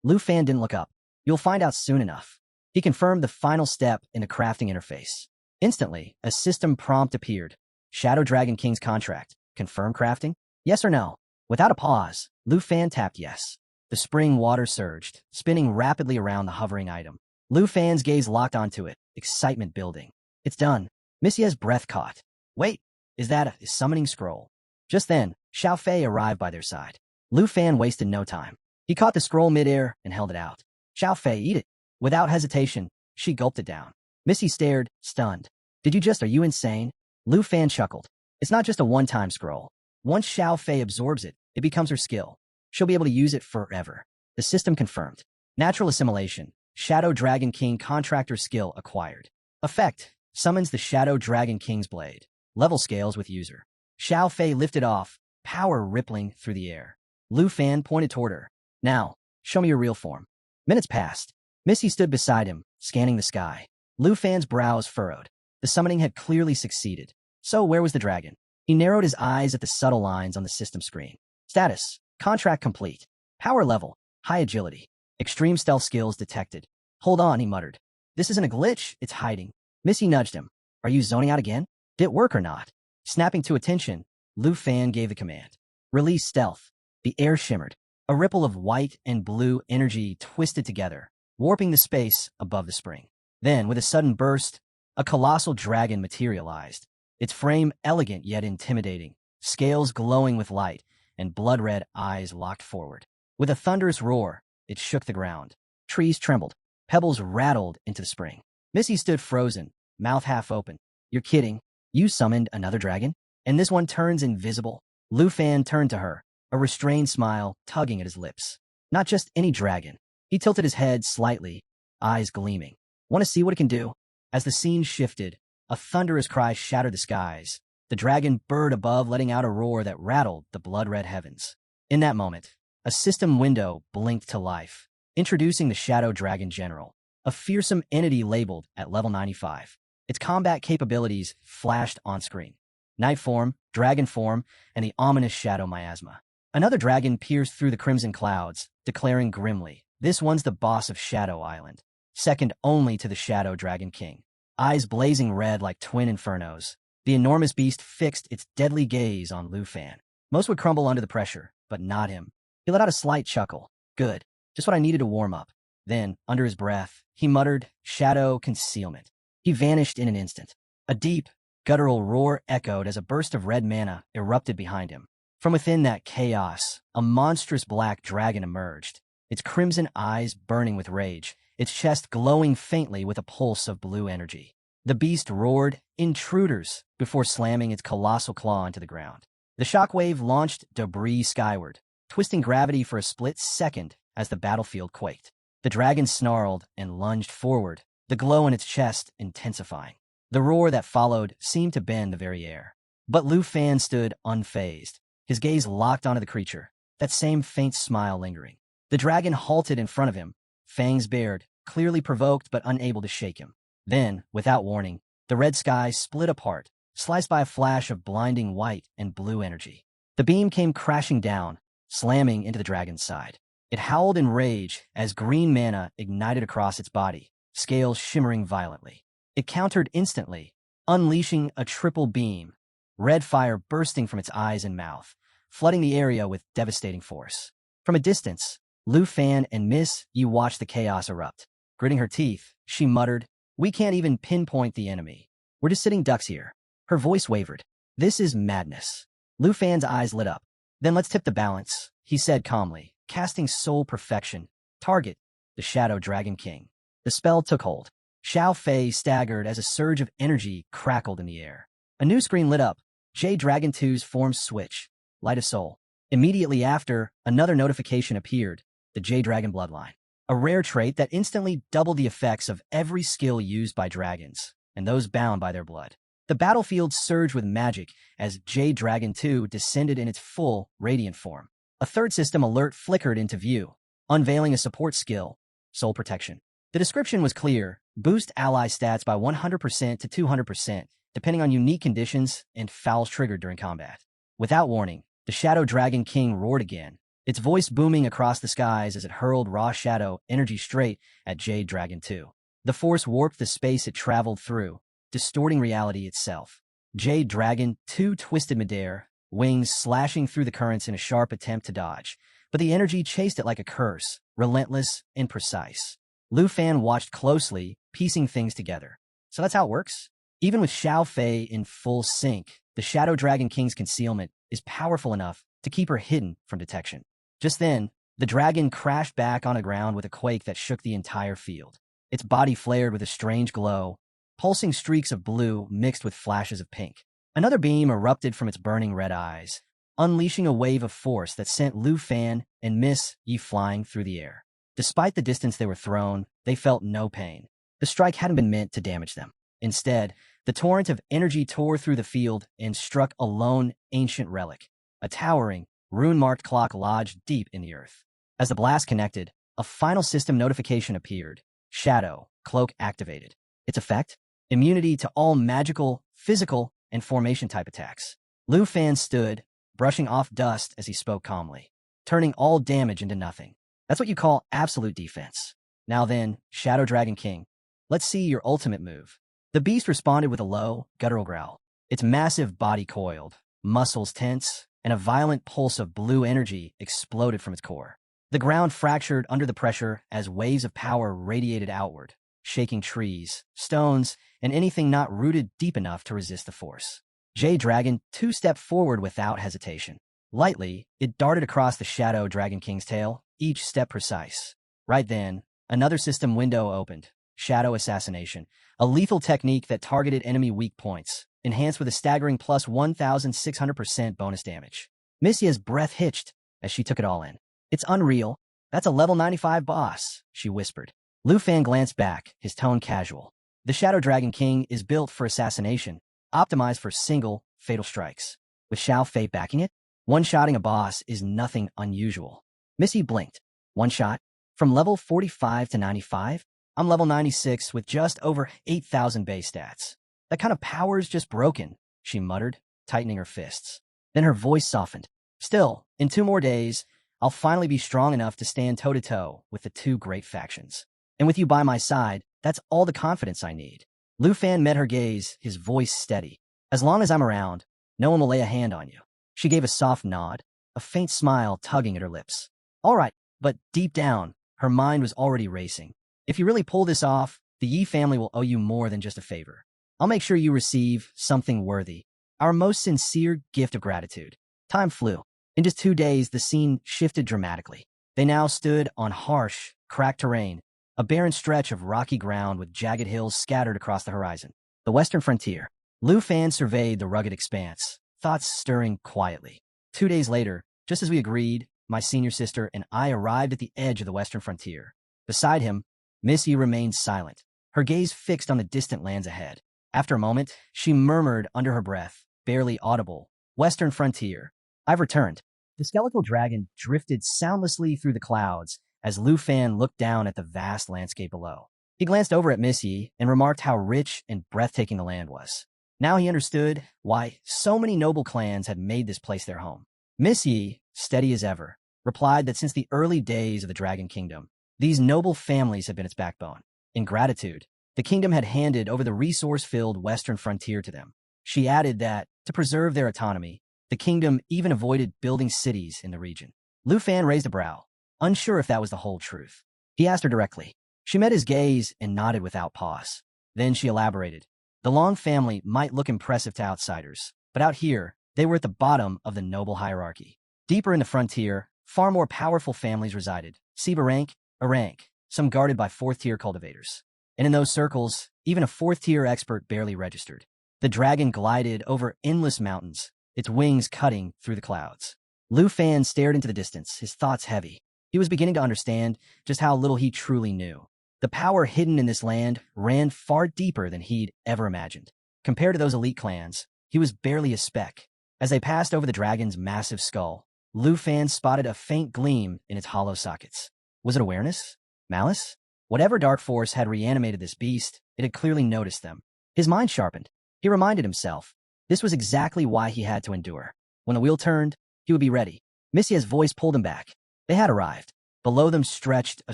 Lufan didn't look up. You'll find out soon enough. He confirmed the final step in the crafting interface. Instantly, a system prompt appeared. Shadow Dragon King's contract. Confirm crafting? Yes or no? Without a pause, Lufan tapped yes. The spring water surged, spinning rapidly around the hovering item. Lufan's gaze locked onto it, excitement building. It's done. Missia's breath caught. Wait, is that a summoning scroll? Just then, Xiao Fei arrived by their side. Lufan wasted no time. He caught the scroll midair and held it out. Xiao Fei, eat it. Without hesitation, she gulped it down. Missy stared, stunned. Are you insane? Lufan chuckled. It's not just a one-time scroll. Once Xiao Fei absorbs it, it becomes her skill. She'll be able to use it forever. The system confirmed. Natural assimilation. Shadow Dragon King contractor skill acquired. Effect. Summons the Shadow Dragon King's blade. Level scales with user. Xiao Fei lifted off, power rippling through the air. Lufan pointed toward her. Now, show me your real form. Minutes passed. Missy stood beside him, scanning the sky. Lufan's brows furrowed. The summoning had clearly succeeded. So where was the dragon? He narrowed his eyes at the subtle lines on the system screen. Status. Contract complete. Power level. High agility. Extreme stealth skills detected. Hold on, he muttered. This isn't a glitch, it's hiding. Missy nudged him. Are you zoning out again? Did it work or not? Snapping to attention, Lufan gave the command. Release stealth. The air shimmered. A ripple of white and blue energy twisted together, warping the space above the spring. Then, with a sudden burst, a colossal dragon materialized. Its frame elegant yet intimidating, scales glowing with light, and blood-red eyes locked forward. With a thunderous roar, it shook the ground. Trees trembled. Pebbles rattled into the spring. Missy stood frozen, mouth half open. You're kidding. You summoned another dragon? And this one turns invisible? Lufan turned to her, a restrained smile tugging at his lips. Not just any dragon. He tilted his head slightly, eyes gleaming. Want to see what it can do? As the scene shifted, a thunderous cry shattered the skies. The dragon burred above, letting out a roar that rattled the blood-red heavens. In that moment, a system window blinked to life, introducing the Shadow Dragon General, a fearsome entity labeled at level 95. Its combat capabilities flashed on screen. Night form, dragon form, and the ominous shadow miasma. Another dragon pierced through the crimson clouds, declaring grimly, "This one's the boss of Shadow Island, second only to the Shadow Dragon King." Eyes blazing red like twin infernos, the enormous beast fixed its deadly gaze on Lufan. Most would crumble under the pressure, but not him. He let out a slight chuckle. Good, just what I needed to warm up. Then, under his breath, he muttered, "Shadow concealment." He vanished in an instant. A deep, guttural roar echoed as a burst of red mana erupted behind him. From within that chaos, a monstrous black dragon emerged, its crimson eyes burning with rage, its chest glowing faintly with a pulse of blue energy. The beast roared, "Intruders!" before slamming its colossal claw into the ground. The shockwave launched debris skyward, twisting gravity for a split second as the battlefield quaked. The dragon snarled and lunged forward, the glow in its chest intensifying. The roar that followed seemed to bend the very air. But Lufan stood unfazed, his gaze locked onto the creature, that same faint smile lingering. The dragon halted in front of him, fangs bared, clearly provoked but unable to shake him. Then, without warning, the red sky split apart, sliced by a flash of blinding white and blue energy. The beam came crashing down, slamming into the dragon's side. It howled in rage as green mana ignited across its body, scales shimmering violently. It countered instantly, unleashing a triple beam, red fire bursting from its eyes and mouth, flooding the area with devastating force. From a distance, Lufan and Miss Yi watched the chaos erupt. Gritting her teeth, she muttered, "We can't even pinpoint the enemy. We're just sitting ducks here." Her voice wavered. "This is madness." Lufan's eyes lit up. "Then let's tip the balance," he said calmly, casting Soul Perfection. Target, the Shadow Dragon King. The spell took hold. Xiao Fei staggered as a surge of energy crackled in the air. A new screen lit up. J Dragon 2's form switch. Light of Soul. Immediately after, another notification appeared. The J Dragon Bloodline. A rare trait that instantly doubled the effects of every skill used by dragons, and those bound by their blood. The battlefield surged with magic as J Dragon 2 descended in its full, radiant form. A third system alert flickered into view, unveiling a support skill, Soul Protection. The description was clear: boost ally stats by 100% to 200%, depending on unique conditions and fouls triggered during combat. Without warning, the Shadow Dragon King roared again, its voice booming across the skies as it hurled raw shadow energy straight at Jade Dragon 2. The force warped the space it traveled through, distorting reality itself. Jade Dragon 2 twisted midair, wings slashing through the currents in a sharp attempt to dodge, but the energy chased it like a curse, relentless and precise. Lufan watched closely, piecing things together. So that's how it works? Even with Xiao Fei in full sync, the Shadow Dragon King's concealment is powerful enough to keep her hidden from detection. Just then, the dragon crashed back on the ground with a quake that shook the entire field. Its body flared with a strange glow, pulsing streaks of blue mixed with flashes of pink. Another beam erupted from its burning red eyes, unleashing a wave of force that sent Lu Fan and Miss Yi flying through the air. Despite the distance they were thrown, they felt no pain. The strike hadn't been meant to damage them. Instead, the torrent of energy tore through the field and struck a lone ancient relic, a towering, rune-marked clock lodged deep in the earth. As the blast connected, a final system notification appeared. Shadow Cloak activated. Its effect? Immunity to all magical, physical, and formation-type attacks. Lu Fan stood, brushing off dust as he spoke calmly, turning all damage into nothing. That's what you call absolute defense. Now then, Shadow Dragon King, let's see your ultimate move. The beast responded with a low, guttural growl. Its massive body coiled, muscles tense, and a violent pulse of blue energy exploded from its core. The ground fractured under the pressure as waves of power radiated outward, shaking trees, stones, and anything not rooted deep enough to resist the force. Jade Dragon 2 stepped forward without hesitation. Lightly, it darted across the Shadow Dragon King's tail, each step precise. Right then, another system window opened. Shadow Assassination, a lethal technique that targeted enemy weak points, enhanced with a staggering plus 1,600% bonus damage. Missia's breath hitched as she took it all in. It's unreal. That's a level 95 boss, she whispered. Lufan glanced back, his tone casual. The Shadow Dragon King is built for assassination, optimized for single, fatal strikes. With Xiao Fei backing it, one-shotting a boss is nothing unusual. Missy blinked. One shot? From level 45 to 95? I'm level 96 with just over 8,000 base stats. That kind of power's just broken, she muttered, tightening her fists. Then her voice softened. Still, in 2 more days, I'll finally be strong enough to stand toe-to-toe with the 2 great factions. And with you by my side, that's all the confidence I need. Lufan met her gaze, his voice steady. As long as I'm around, no one will lay a hand on you. She gave a soft nod, a faint smile tugging at her lips. All right, but deep down, her mind was already racing. If you really pull this off, the Yi family will owe you more than just a favor. I'll make sure you receive something worthy. Our most sincere gift of gratitude. Time flew. In just 2 days, the scene shifted dramatically. They now stood on harsh, cracked terrain, a barren stretch of rocky ground with jagged hills scattered across the horizon. The western frontier. Lufan surveyed the rugged expanse, thoughts stirring quietly. 2 days later, just as we agreed, my senior sister and I arrived at the edge of the western frontier. Beside him, Missy remained silent, her gaze fixed on the distant lands ahead. After a moment, she murmured under her breath, barely audible, "Western frontier. I've returned." The skeletal dragon drifted soundlessly through the clouds as Lufan looked down at the vast landscape below. He glanced over at Missy and remarked how rich and breathtaking the land was. Now he understood why so many noble clans had made this place their home. Missy, steady as ever, replied that since the early days of the Dragon Kingdom, these noble families had been its backbone. In gratitude, the kingdom had handed over the resource-filled western frontier to them. She added that, to preserve their autonomy, the kingdom even avoided building cities in the region. Lufan raised a brow, unsure if that was the whole truth. He asked her directly. She met his gaze and nodded without pause. Then she elaborated. The Long family might look impressive to outsiders, but out here, they were at the bottom of the noble hierarchy. Deeper in the frontier, far more powerful families resided. Siba rank, a rank, some guarded by 4th-tier cultivators. And in those circles, even a 4th-tier expert barely registered. The dragon glided over endless mountains, its wings cutting through the clouds. Lufan stared into the distance, his thoughts heavy. He was beginning to understand just how little he truly knew. The power hidden in this land ran far deeper than he'd ever imagined. Compared to those elite clans, he was barely a speck. As they passed over the dragon's massive skull, Lufan spotted a faint gleam in its hollow sockets. Was it awareness? Malice? Whatever dark force had reanimated this beast, it had clearly noticed them. His mind sharpened. He reminded himself, this was exactly why he had to endure. When the wheel turned, he would be ready. Missia's voice pulled him back. They had arrived. Below them stretched a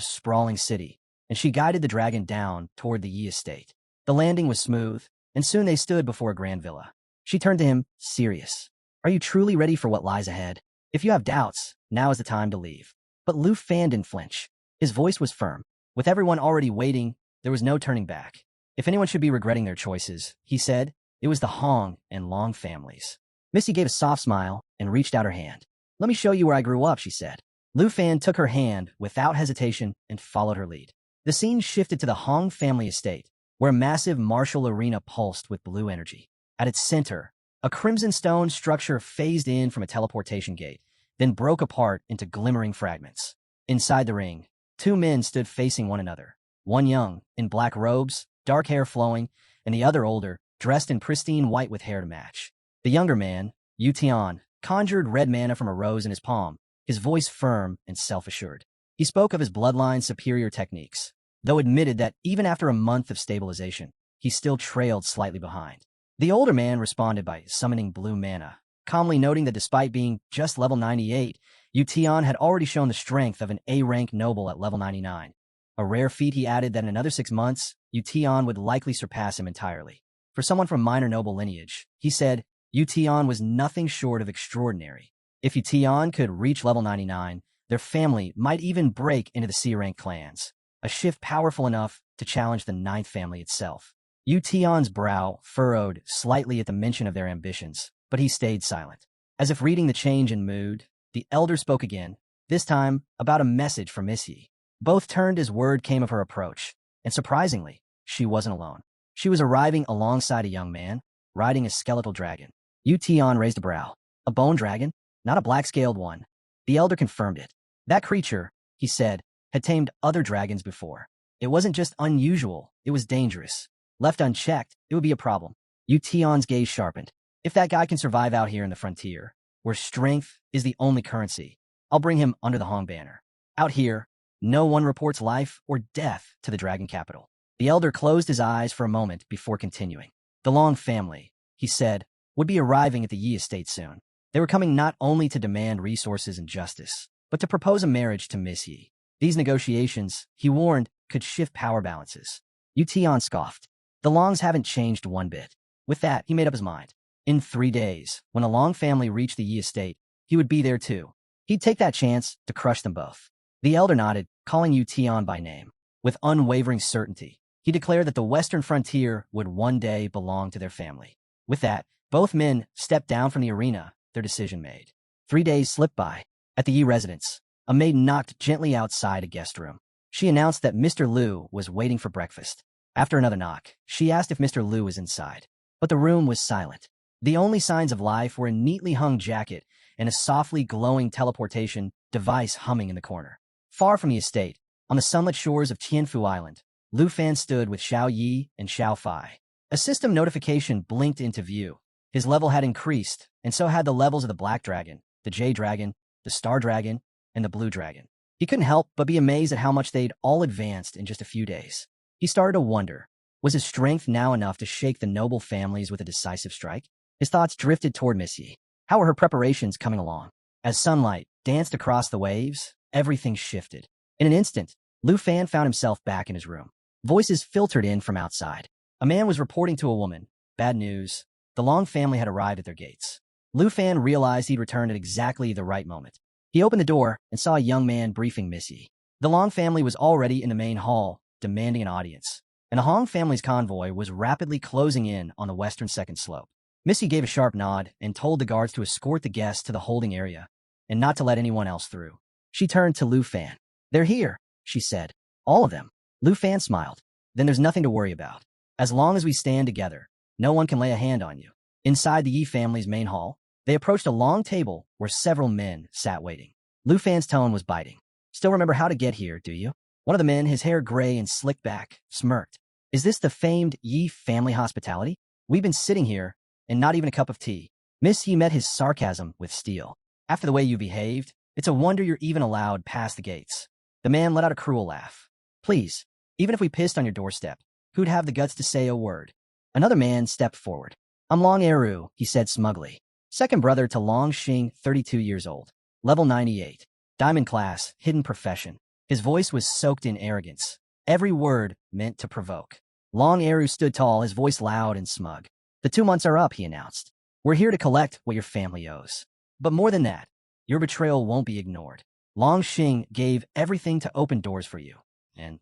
sprawling city, and she guided the dragon down toward the Yi estate. The landing was smooth, and soon they stood before a grand villa. She turned to him, serious. Are you truly ready for what lies ahead? If you have doubts, now is the time to leave. But Lufan didn't flinch. His voice was firm. With everyone already waiting, there was no turning back. If anyone should be regretting their choices, he said, it was the Hong and Long families. Missy gave a soft smile and reached out her hand. Let me show you where I grew up, she said. Lufan took her hand without hesitation and followed her lead. The scene shifted to the Hong family estate, where a massive martial arena pulsed with blue energy. At its center, a crimson stone structure phased in from a teleportation gate, then broke apart into glimmering fragments. Inside the ring, two men stood facing one another. One young, in black robes, dark hair flowing, and the other older, dressed in pristine white with hair to match. The younger man, Yu Tian, conjured red mana from a rose in his palm, his voice firm and self-assured. He spoke of his bloodline's superior techniques, though admitted that even after a month of stabilization, he still trailed slightly behind. The older man responded by summoning blue mana, calmly noting that despite being just level 98, Yu Tian had already shown the strength of an A-rank noble at level 99. A rare feat. He added that in another 6 months, Yu Tian would likely surpass him entirely. For someone from minor noble lineage, he said, Yu Tian was nothing short of extraordinary. If Yu Tian could reach level 99, their family might even break into the C-rank clans, a shift powerful enough to challenge the 9th family itself. Yu Tian's brow furrowed slightly at the mention of their ambitions, but he stayed silent. As if reading the change in mood, the elder spoke again, this time about a message from Miss Yi. Both turned as word came of her approach, and surprisingly, she wasn't alone. She was arriving alongside a young man, riding a skeletal dragon. Yu Tian raised a brow. A bone dragon? Not a black-scaled one. The elder confirmed it. That creature, he said, had tamed other dragons before. It wasn't just unusual, it was dangerous. Left unchecked, it would be a problem. Yu Tian's gaze sharpened. If that guy can survive out here in the frontier, where strength is the only currency, I'll bring him under the Hong banner. Out here, no one reports life or death to the dragon capital. The elder closed his eyes for a moment before continuing. The Long family, he said, would be arriving at the Yi estate soon. They were coming not only to demand resources and justice, but to propose a marriage to Miss Yi. These negotiations, he warned, could shift power balances. Yu Tian scoffed. The Longs haven't changed one bit. With that, he made up his mind. In 3 days, when the Long family reached the Yi estate, he would be there too. He'd take that chance to crush them both. The elder nodded, calling Yu Tian by name. With unwavering certainty, he declared that the western frontier would one day belong to their family. With that, both men stepped down from the arena, their decision made. 3 days slipped by. At the Yi residence, a maid knocked gently outside a guest room. She announced that Mr. Liu was waiting for breakfast. After another knock, she asked if Mr. Liu was inside. But the room was silent. The only signs of life were a neatly hung jacket and a softly glowing teleportation device humming in the corner. Far from the estate, on the sunlit shores of Tianfu Island, Lufan stood with Xiao Yi and Xiao Fai. A system notification blinked into view. His level had increased, and so had the levels of the Black Dragon, the Jade Dragon, the Star Dragon, and the Blue Dragon. He couldn't help but be amazed at how much they'd all advanced in just a few days. He started to wonder, was his strength now enough to shake the noble families with a decisive strike? His thoughts drifted toward Miss Yi. How were her preparations coming along? As sunlight danced across the waves, everything shifted. In an instant, Lufan found himself back in his room. Voices filtered in from outside. A man was reporting to a woman. Bad news. The Long family had arrived at their gates. Lufan realized he'd returned at exactly the right moment. He opened the door and saw a young man briefing Miss Yi. The Long family was already in the main hall, demanding an audience, and the Hong family's convoy was rapidly closing in on the western second slope. Miss Yi gave a sharp nod and told the guards to escort the guests to the holding area and not to let anyone else through. She turned to Lufan. They're here, she said. All of them. Lufan smiled. Then there's nothing to worry about. As long as we stand together, no one can lay a hand on you. Inside the Yi family's main hall, they approached a long table where several men sat waiting. Lufan's tone was biting. Still remember how to get here, do you? One of the men, his hair gray and slicked back, smirked. Is this the famed Yi family hospitality? We've been sitting here, and not even a cup of tea. Miss Yi met his sarcasm with steel. After the way you behaved, it's a wonder you're even allowed past the gates. The man let out a cruel laugh. Please, even if we pissed on your doorstep, who'd have the guts to say a word? Another man stepped forward. I'm Long Eru, he said smugly. Second brother to Long Xing, 32 years old. Level 98. Diamond class, hidden profession. His voice was soaked in arrogance, every word meant to provoke. Long Eru stood tall, his voice loud and smug. The 2 months are up, he announced. We're here to collect what your family owes. But more than that, your betrayal won't be ignored. Long Xing gave everything to open doors for you. And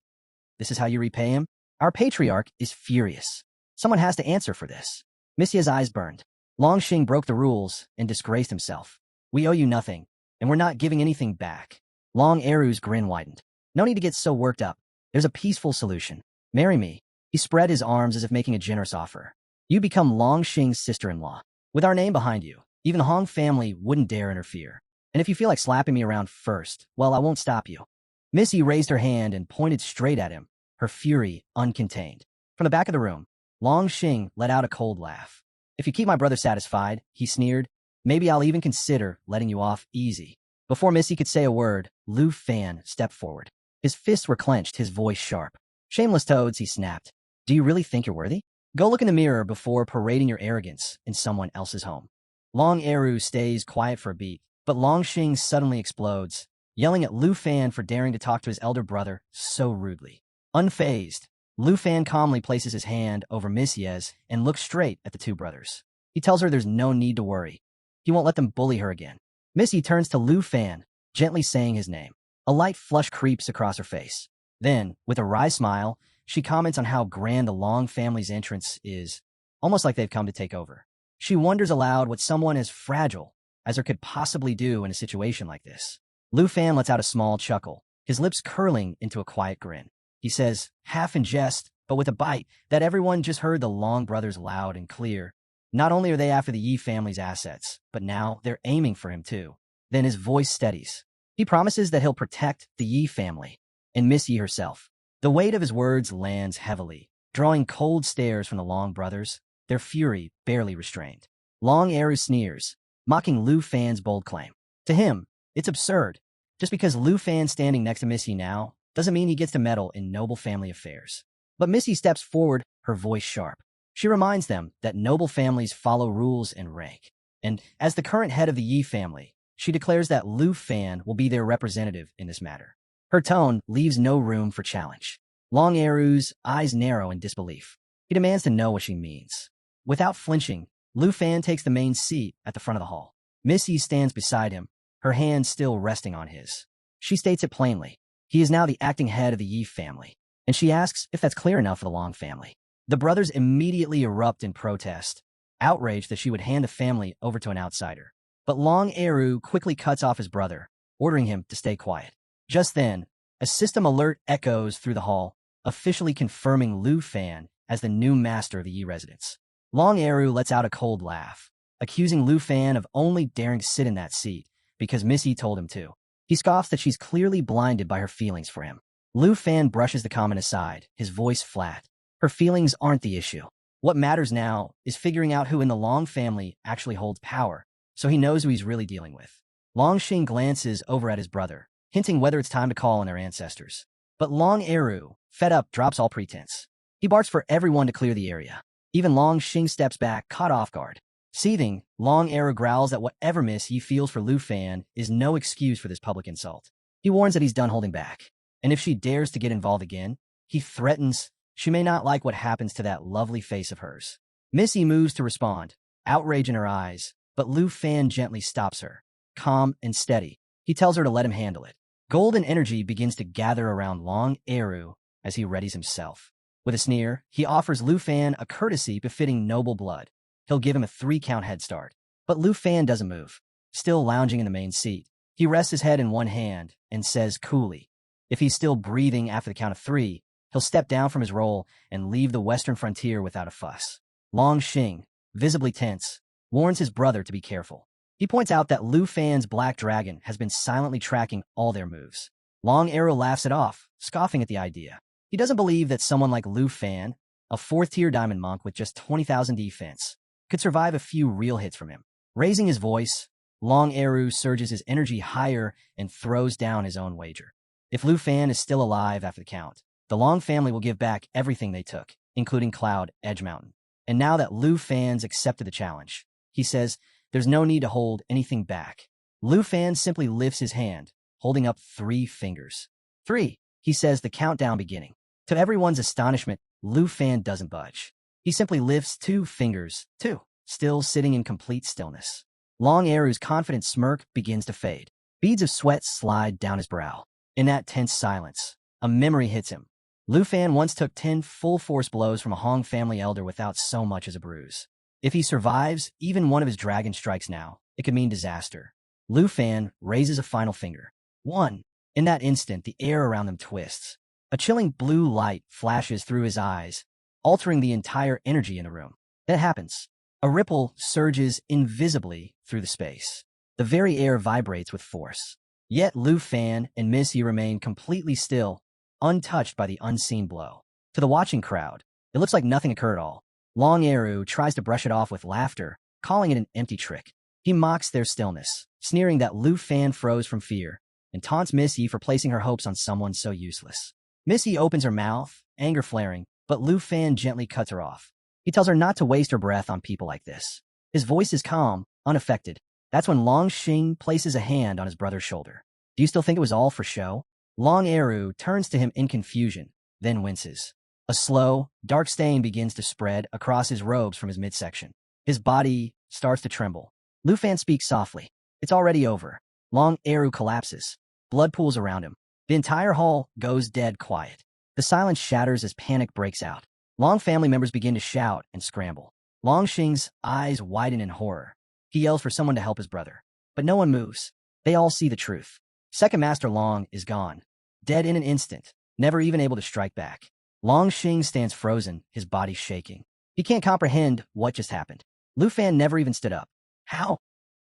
this is how you repay him? Our patriarch is furious. Someone has to answer for this. Missia's eyes burned. Long Xing broke the rules and disgraced himself. We owe you nothing, and we're not giving anything back. Long Eru's grin widened. No need to get so worked up. There's a peaceful solution. Marry me. He spread his arms as if making a generous offer. You become Long Xing's sister-in-law. With our name behind you, even the Hong family wouldn't dare interfere. And if you feel like slapping me around first, well, I won't stop you. Missy raised her hand and pointed straight at him, her fury uncontained. From the back of the room, Long Xing let out a cold laugh. If you keep my brother satisfied, he sneered, maybe I'll even consider letting you off easy. Before Missy could say a word, Lufan stepped forward. His fists were clenched, his voice sharp. Shameless toads, he snapped. Do you really think you're worthy? Go look in the mirror before parading your arrogance in someone else's home. Long Eru stays quiet for a beat, but Long Xing suddenly explodes, yelling at Lufan for daring to talk to his elder brother so rudely. Unfazed, Lufan calmly places his hand over Missie's and looks straight at the two brothers. He tells her there's no need to worry. He won't let them bully her again. Missy turns to Lufan, gently saying his name. A light flush creeps across her face. Then, with a wry smile, she comments on how grand the Long family's entrance is, almost like they've come to take over. She wonders aloud what someone as fragile as her could possibly do in a situation like this. Lufan lets out a small chuckle, his lips curling into a quiet grin. He says, half in jest, but with a bite, that everyone just heard the Long brothers loud and clear. Not only are they after the Yi family's assets, but now they're aiming for him too. Then his voice steadies. He promises that he'll protect the Yi family and Miss Yi herself. The weight of his words lands heavily, drawing cold stares from the Long brothers, their fury barely restrained. Long Eru sneers, mocking Lufan's bold claim. To him, it's absurd. Just because Lufan's standing next to Missy now doesn't mean he gets to meddle in noble family affairs. But Missy steps forward, her voice sharp. She reminds them that noble families follow rules and rank. And as the current head of the Yi family, she declares that Lufan will be their representative in this matter. Her tone leaves no room for challenge. Long Eru's eyes narrow in disbelief. He demands to know what she means. Without flinching, Lufan takes the main seat at the front of the hall. Missy stands beside him, her hand still resting on his. She states it plainly. He is now the acting head of the Yi family, and she asks if that's clear enough for the Long family. The brothers immediately erupt in protest, outraged that she would hand the family over to an outsider. But Long Eru quickly cuts off his brother, ordering him to stay quiet. Just then, a system alert echoes through the hall, officially confirming Lufan as the new master of the Yi residence. Long Eru lets out a cold laugh, accusing Lufan of only daring to sit in that seat because Missy told him to. He scoffs that she's clearly blinded by her feelings for him. Lufan brushes the comment aside, his voice flat. Her feelings aren't the issue. What matters now is figuring out who in the Long family actually holds power, so he knows who he's really dealing with. Long Xing glances over at his brother, hinting whether it's time to call on their ancestors. But Long Eru, fed up, drops all pretense. He barks for everyone to clear the area. Even Long Xing steps back, caught off guard. Seething, Long Eru growls that whatever miss he feels for Lufan is no excuse for this public insult. He warns that he's done holding back, and if she dares to get involved again, he threatens she may not like what happens to that lovely face of hers. Missy moves to respond, outrage in her eyes, but Lufan gently stops her. Calm and steady, he tells her to let him handle it. Golden energy begins to gather around Long Eru as he readies himself. With a sneer, he offers Lufan a courtesy befitting noble blood. He'll give him a 3-count head start. But Lufan doesn't move. Still lounging in the main seat, he rests his head in one hand and says coolly, if he's still breathing after the count of 3, he'll step down from his role and leave the western frontier without a fuss. Long Xing, visibly tense, warns his brother to be careful. He points out that Lufan's black dragon has been silently tracking all their moves. Long Eru laughs it off, scoffing at the idea. He doesn't believe that someone like Lufan, a 4th-tier diamond monk with just 20,000 defense, could survive a few real hits from him. Raising his voice, Long Eru surges his energy higher and throws down his own wager. If Lufan is still alive after the count, the Long family will give back everything they took, including Cloud Edge Mountain. And now that Lufan's accepted the challenge, he says there's no need to hold anything back. Lufan simply lifts his hand, holding up 3 fingers. 3, he says, the countdown beginning. To everyone's astonishment, Lufan doesn't budge. He simply lifts 2 fingers, 2, still sitting in complete stillness. Long Eru's confident smirk begins to fade. Beads of sweat slide down his brow. In that tense silence, a memory hits him. Lufan once took 10 full-force blows from a Hong family elder without so much as a bruise. If he survives even one of his dragon strikes now, it could mean disaster. Lufan raises a final finger. 1. In that instant, the air around them twists. A chilling blue light flashes through his eyes, altering the entire energy in the room. Then it happens. A ripple surges invisibly through the space. The very air vibrates with force. Yet Lufan and Missy remain completely still, untouched by the unseen blow. To the watching crowd, it looks like nothing occurred at all. Long Eru tries to brush it off with laughter, calling it an empty trick. He mocks their stillness, sneering that Lufan froze from fear, and taunts Missy for placing her hopes on someone so useless. Missy opens her mouth, anger flaring, but Lufan gently cuts her off. He tells her not to waste her breath on people like this. His voice is calm, unaffected. That's when Long Xing places a hand on his brother's shoulder. Do you still think it was all for show? Long Eru turns to him in confusion, then winces. A slow, dark stain begins to spread across his robes from his midsection. His body starts to tremble. Lufan speaks softly. It's already over. Long Eru collapses. Blood pools around him. The entire hall goes dead quiet. The silence shatters as panic breaks out. Long family members begin to shout and scramble. Long Xing's eyes widen in horror. He yells for someone to help his brother. But no one moves. They all see the truth. Second Master Long is gone. Dead in an instant, never even able to strike back. Long Xing stands frozen, his body shaking. He can't comprehend what just happened. Lufan never even stood up. How?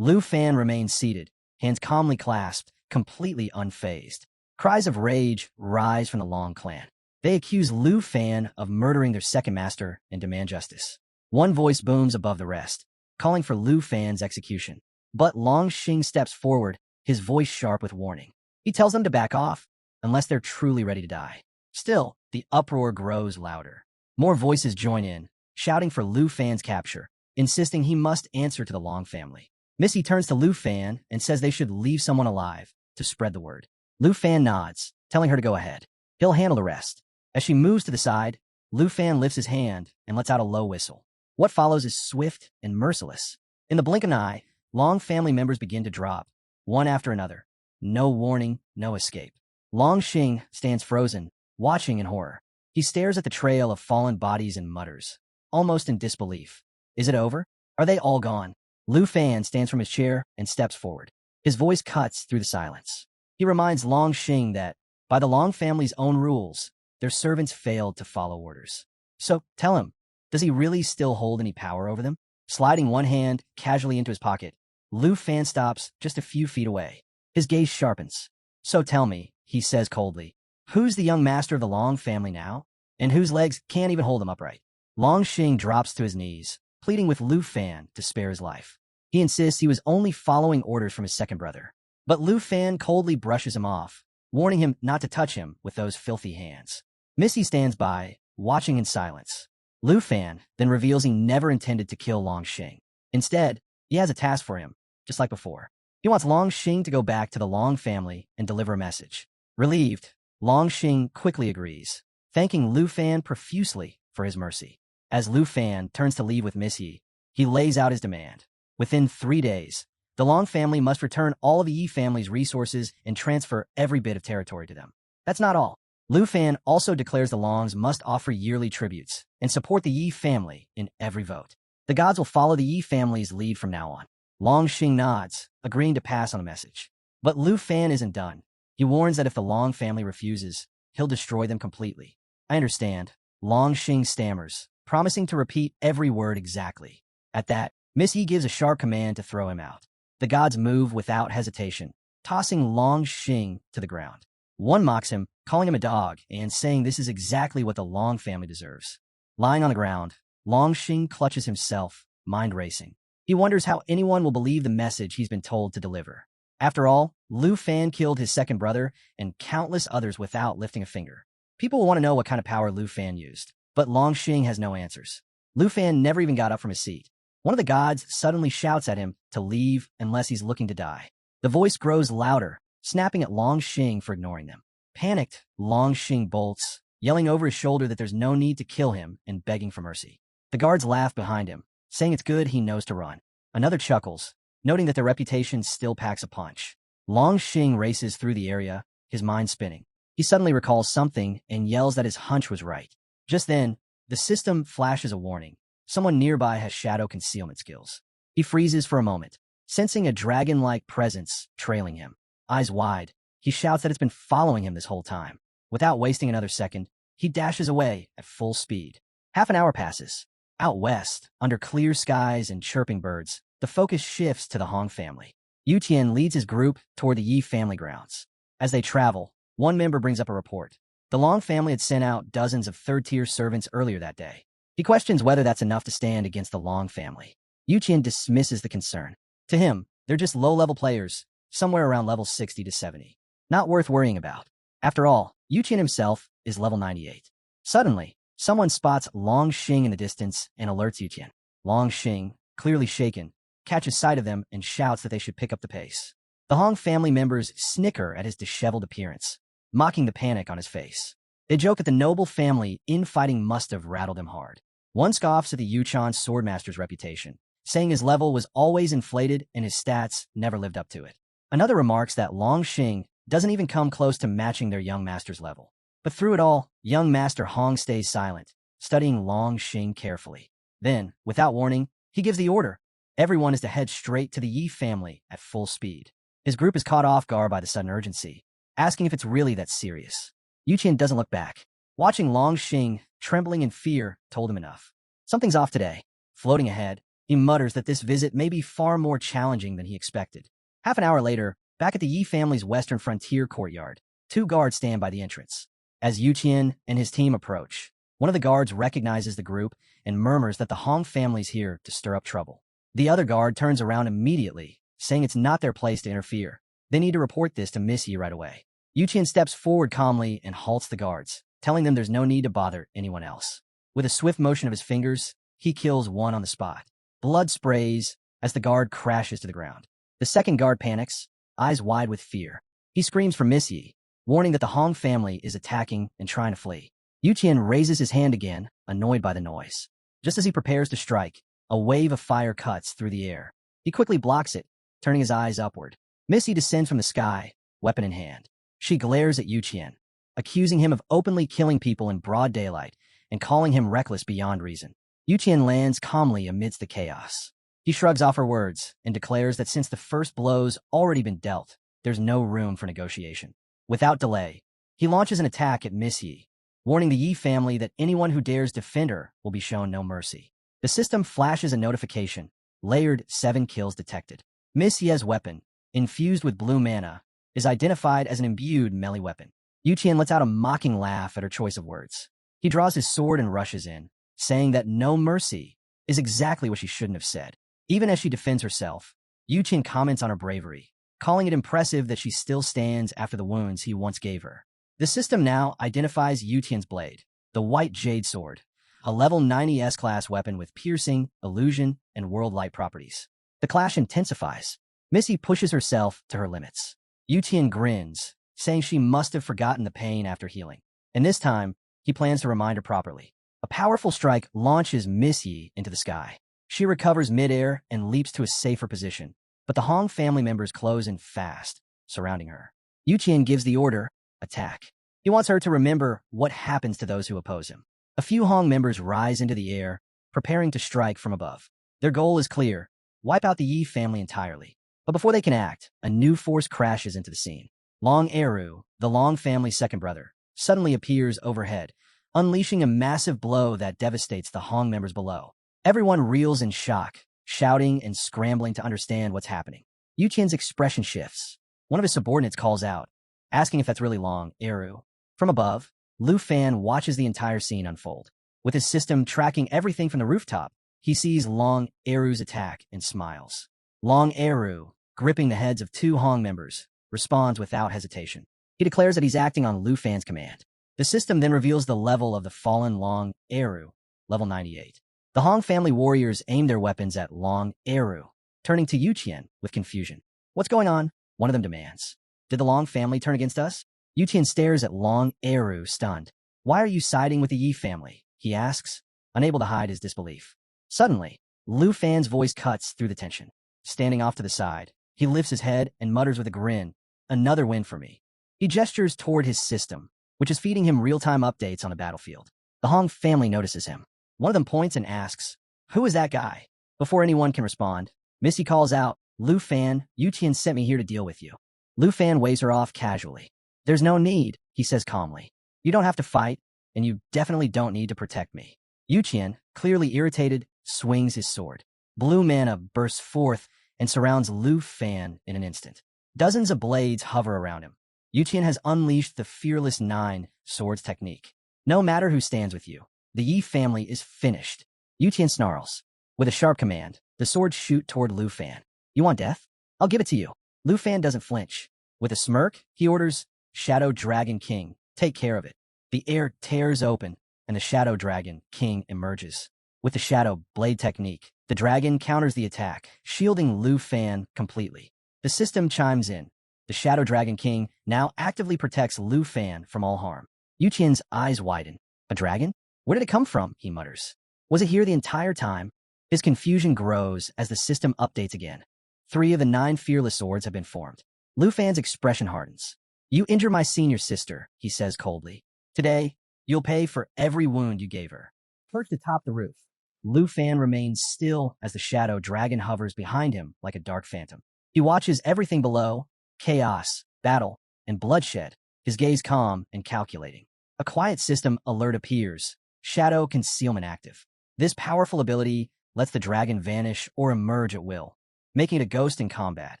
Lufan remains seated, hands calmly clasped, completely unfazed. Cries of rage rise from the Long clan. They accuse Lufan of murdering their second master and demand justice. One voice booms above the rest, calling for Lufan's execution. But Long Xing steps forward, his voice sharp with warning. He tells them to back off, unless they're truly ready to die. Still, the uproar grows louder. More voices join in, shouting for Lufan's capture, insisting he must answer to the Long family. Missy turns to Lufan and says they should leave someone alive to spread the word. Lufan nods, telling her to go ahead. He'll handle the rest. As she moves to the side, Lufan lifts his hand and lets out a low whistle. What follows is swift and merciless. In the blink of an eye, Long family members begin to drop, one after another. No warning, no escape. Long Xing stands frozen, watching in horror. He stares at the trail of fallen bodies and mutters, almost in disbelief. Is it over? Are they all gone? Lufan stands from his chair and steps forward. His voice cuts through the silence. He reminds Long Xing that, by the Long family's own rules, their servants failed to follow orders. So, tell him, does he really still hold any power over them? Sliding one hand casually into his pocket, Lufan stops just a few feet away. His gaze sharpens. So tell me, he says coldly, who's the young master of the Long family now? And whose legs can't even hold him upright? Long Xing drops to his knees, pleading with Lufan to spare his life. He insists he was only following orders from his second brother. But Lufan coldly brushes him off, warning him not to touch him with those filthy hands. Missy stands by, watching in silence. Lufan then reveals he never intended to kill Long Xing. Instead, he has a task for him, just like before. He wants Long Xing to go back to the Long family and deliver a message. Relieved, Long Xing quickly agrees, thanking Lufan profusely for his mercy. As Lufan turns to leave with Missy, he lays out his demand. Within 3 days, the Long family must return all of the Yi family's resources and transfer every bit of territory to them. That's not all. Lufan also declares the Longs must offer yearly tributes and support the Yi family in every vote. The gods will follow the Yi family's lead from now on. Long Xing nods, agreeing to pass on the message. But Lufan isn't done. He warns that if the Long family refuses, he'll destroy them completely. I understand. Long Xing stammers, promising to repeat every word exactly. At that, Missy gives a sharp command to throw him out. The gods move without hesitation, tossing Long Xing to the ground. One mocks him, calling him a dog, and saying this is exactly what the Long family deserves. Lying on the ground, Long Xing clutches himself, mind racing. He wonders how anyone will believe the message he's been told to deliver. After all, Lufan killed his second brother and countless others without lifting a finger. People will want to know what kind of power Lufan used, but Long Xing has no answers. Lufan never even got up from his seat. One of the gods suddenly shouts at him to leave unless he's looking to die. The voice grows louder, snapping at Long Xing for ignoring them. Panicked, Long Xing bolts, yelling over his shoulder that there's no need to kill him and begging for mercy. The guards laugh behind him, saying it's good he knows to run. Another chuckles, noting that their reputation still packs a punch. Long Xing races through the area, his mind spinning. He suddenly recalls something and yells that his hunch was right. Just then, the system flashes a warning. Someone nearby has shadow concealment skills. He freezes for a moment, sensing a dragon-like presence trailing him. Eyes wide, he shouts that it's been following him this whole time. Without wasting another second, he dashes away at full speed. Half an hour passes. Out west, under clear skies and chirping birds, the focus shifts to the Hong family. Yu Tian leads his group toward the Yi family grounds. As they travel, one member brings up a report. The Long family had sent out dozens of third-tier servants earlier that day. He questions whether that's enough to stand against the Long family. Yu Tian dismisses the concern. To him, they're just low-level players, somewhere around level 60 to 70. Not worth worrying about. After all, Yu Tian himself is level 98. Suddenly, someone spots Long Xing in the distance and alerts Yu Tian. Long Xing, clearly shaken, catches sight of them and shouts that they should pick up the pace. The Hong family members snicker at his disheveled appearance, mocking the panic on his face. They joke that the noble family infighting must have rattled him hard. One scoffs at the Yuchan swordmaster's reputation, saying his level was always inflated and his stats never lived up to it. Another remarks that Long Xing doesn't even come close to matching their young master's level. But through it all, young Master Hong stays silent, studying Long Xing carefully. Then, without warning, he gives the order. Everyone is to head straight to the Yi family at full speed. His group is caught off guard by the sudden urgency, asking if it's really that serious. Yu Qian doesn't look back. Watching Long Xing, trembling in fear, told him enough. Something's off today. Floating ahead, he mutters that this visit may be far more challenging than he expected. Half an hour later, back at the Yi family's western frontier courtyard, two guards stand by the entrance. As Yu Qian and his team approach, one of the guards recognizes the group and murmurs that the Hong family's here to stir up trouble. The other guard turns around immediately, saying it's not their place to interfere. They need to report this to Miss Yi right away. Yu Qian steps forward calmly and halts the guards, telling them there's no need to bother anyone else. With a swift motion of his fingers, he kills one on the spot. Blood sprays as the guard crashes to the ground. The second guard panics, eyes wide with fear. He screams for Miss Yi, warning that the Hong family is attacking and trying to flee. Yu Qian raises his hand again, annoyed by the noise. Just as he prepares to strike, a wave of fire cuts through the air. He quickly blocks it, turning his eyes upward. Miss Yi descends from the sky, weapon in hand. She glares at Yu Qian, accusing him of openly killing people in broad daylight and calling him reckless beyond reason. Yu Qian lands calmly amidst the chaos. He shrugs off her words and declares that since the first blow's already been dealt, there's no room for negotiation. Without delay, he launches an attack at Miss Yi, warning the Yi family that anyone who dares defend her will be shown no mercy. The system flashes a notification, layered 7 kills detected. Miss Yi's weapon, infused with blue mana, is identified as an imbued melee weapon. Yu Qian lets out a mocking laugh at her choice of words. He draws his sword and rushes in, saying that no mercy is exactly what she shouldn't have said. Even as she defends herself, Yu Qian comments on her bravery, calling it impressive that she still stands after the wounds he once gave her. The system now identifies Yu Tian's blade, the White Jade Sword, a level 90 S-class weapon with piercing, illusion, and world light properties. The clash intensifies. Missy pushes herself to her limits. Yu Tian grins, saying she must have forgotten the pain after healing. And this time, he plans to remind her properly. A powerful strike launches Miss Yi into the sky. She recovers midair and leaps to a safer position, but the Hong family members close in fast, surrounding her. Yu Qian gives the order, attack. He wants her to remember what happens to those who oppose him. A few Hong members rise into the air, preparing to strike from above. Their goal is clear, wipe out the Yi family entirely. But before they can act, a new force crashes into the scene. Long Eru, the Long family's second brother, suddenly appears overhead, unleashing a massive blow that devastates the Hong members below. Everyone reels in shock, shouting and scrambling to understand what's happening. Yu Qian's expression shifts. One of his subordinates calls out, asking if that's really Long Eru. From above, Lufan watches the entire scene unfold. With his system tracking everything from the rooftop, he sees Long Eru's attack and smiles. Long Eru, gripping the heads of 2 Hong members, responds without hesitation. He declares that he's acting on Lufan's command. The system then reveals the level of the fallen Long Eru, level 98. The Hong family warriors aim their weapons at Long Eru, turning to Yu Qian with confusion. What's going on? One of them demands. Did the Long family turn against us? Yutian stares at Long Eru, stunned. Why are you siding with the Yi family? He asks, unable to hide his disbelief. Suddenly, Lufan's voice cuts through the tension. Standing off to the side, he lifts his head and mutters with a grin, another win for me. He gestures toward his system, which is feeding him real-time updates on the battlefield. The Hong family notices him. One of them points and asks, "Who is that guy?" Before anyone can respond, Missy calls out, "Lufan, Yutian sent me here to deal with you." Lufan waves her off casually. "There's no need," he says calmly. "You don't have to fight, and you definitely don't need to protect me." Yutian, clearly irritated, swings his sword. Blue mana bursts forth and surrounds Lufan in an instant. Dozens of blades hover around him. Yutian has unleashed the Fearless 9 swords technique. No matter who stands with you, the Yi family is finished. Yutian snarls. With a sharp command, the swords shoot toward Lufan. "You want death? I'll give it to you." Lufan doesn't flinch. With a smirk, he orders, "Shadow Dragon King, take care of it." The air tears open, and the Shadow Dragon King emerges. With the Shadow Blade technique, the dragon counters the attack, shielding Lufan completely. The system chimes in. The Shadow Dragon King now actively protects Lufan from all harm. Yutian's eyes widen. "A dragon? Where did it come from?" he mutters. "Was it here the entire time?" His confusion grows as the system updates again. 3 of the 9 fearless swords have been formed. Lufan's expression hardens. "You injure my senior sister," he says coldly. "Today, you'll pay for every wound you gave her." Perched atop the roof, Lufan remains still as the Shadow Dragon hovers behind him like a dark phantom. He watches everything below, chaos, battle, and bloodshed, his gaze calm and calculating. A quiet system alert appears, shadow concealment active. This powerful ability lets the dragon vanish or emerge at will, making it a ghost in combat,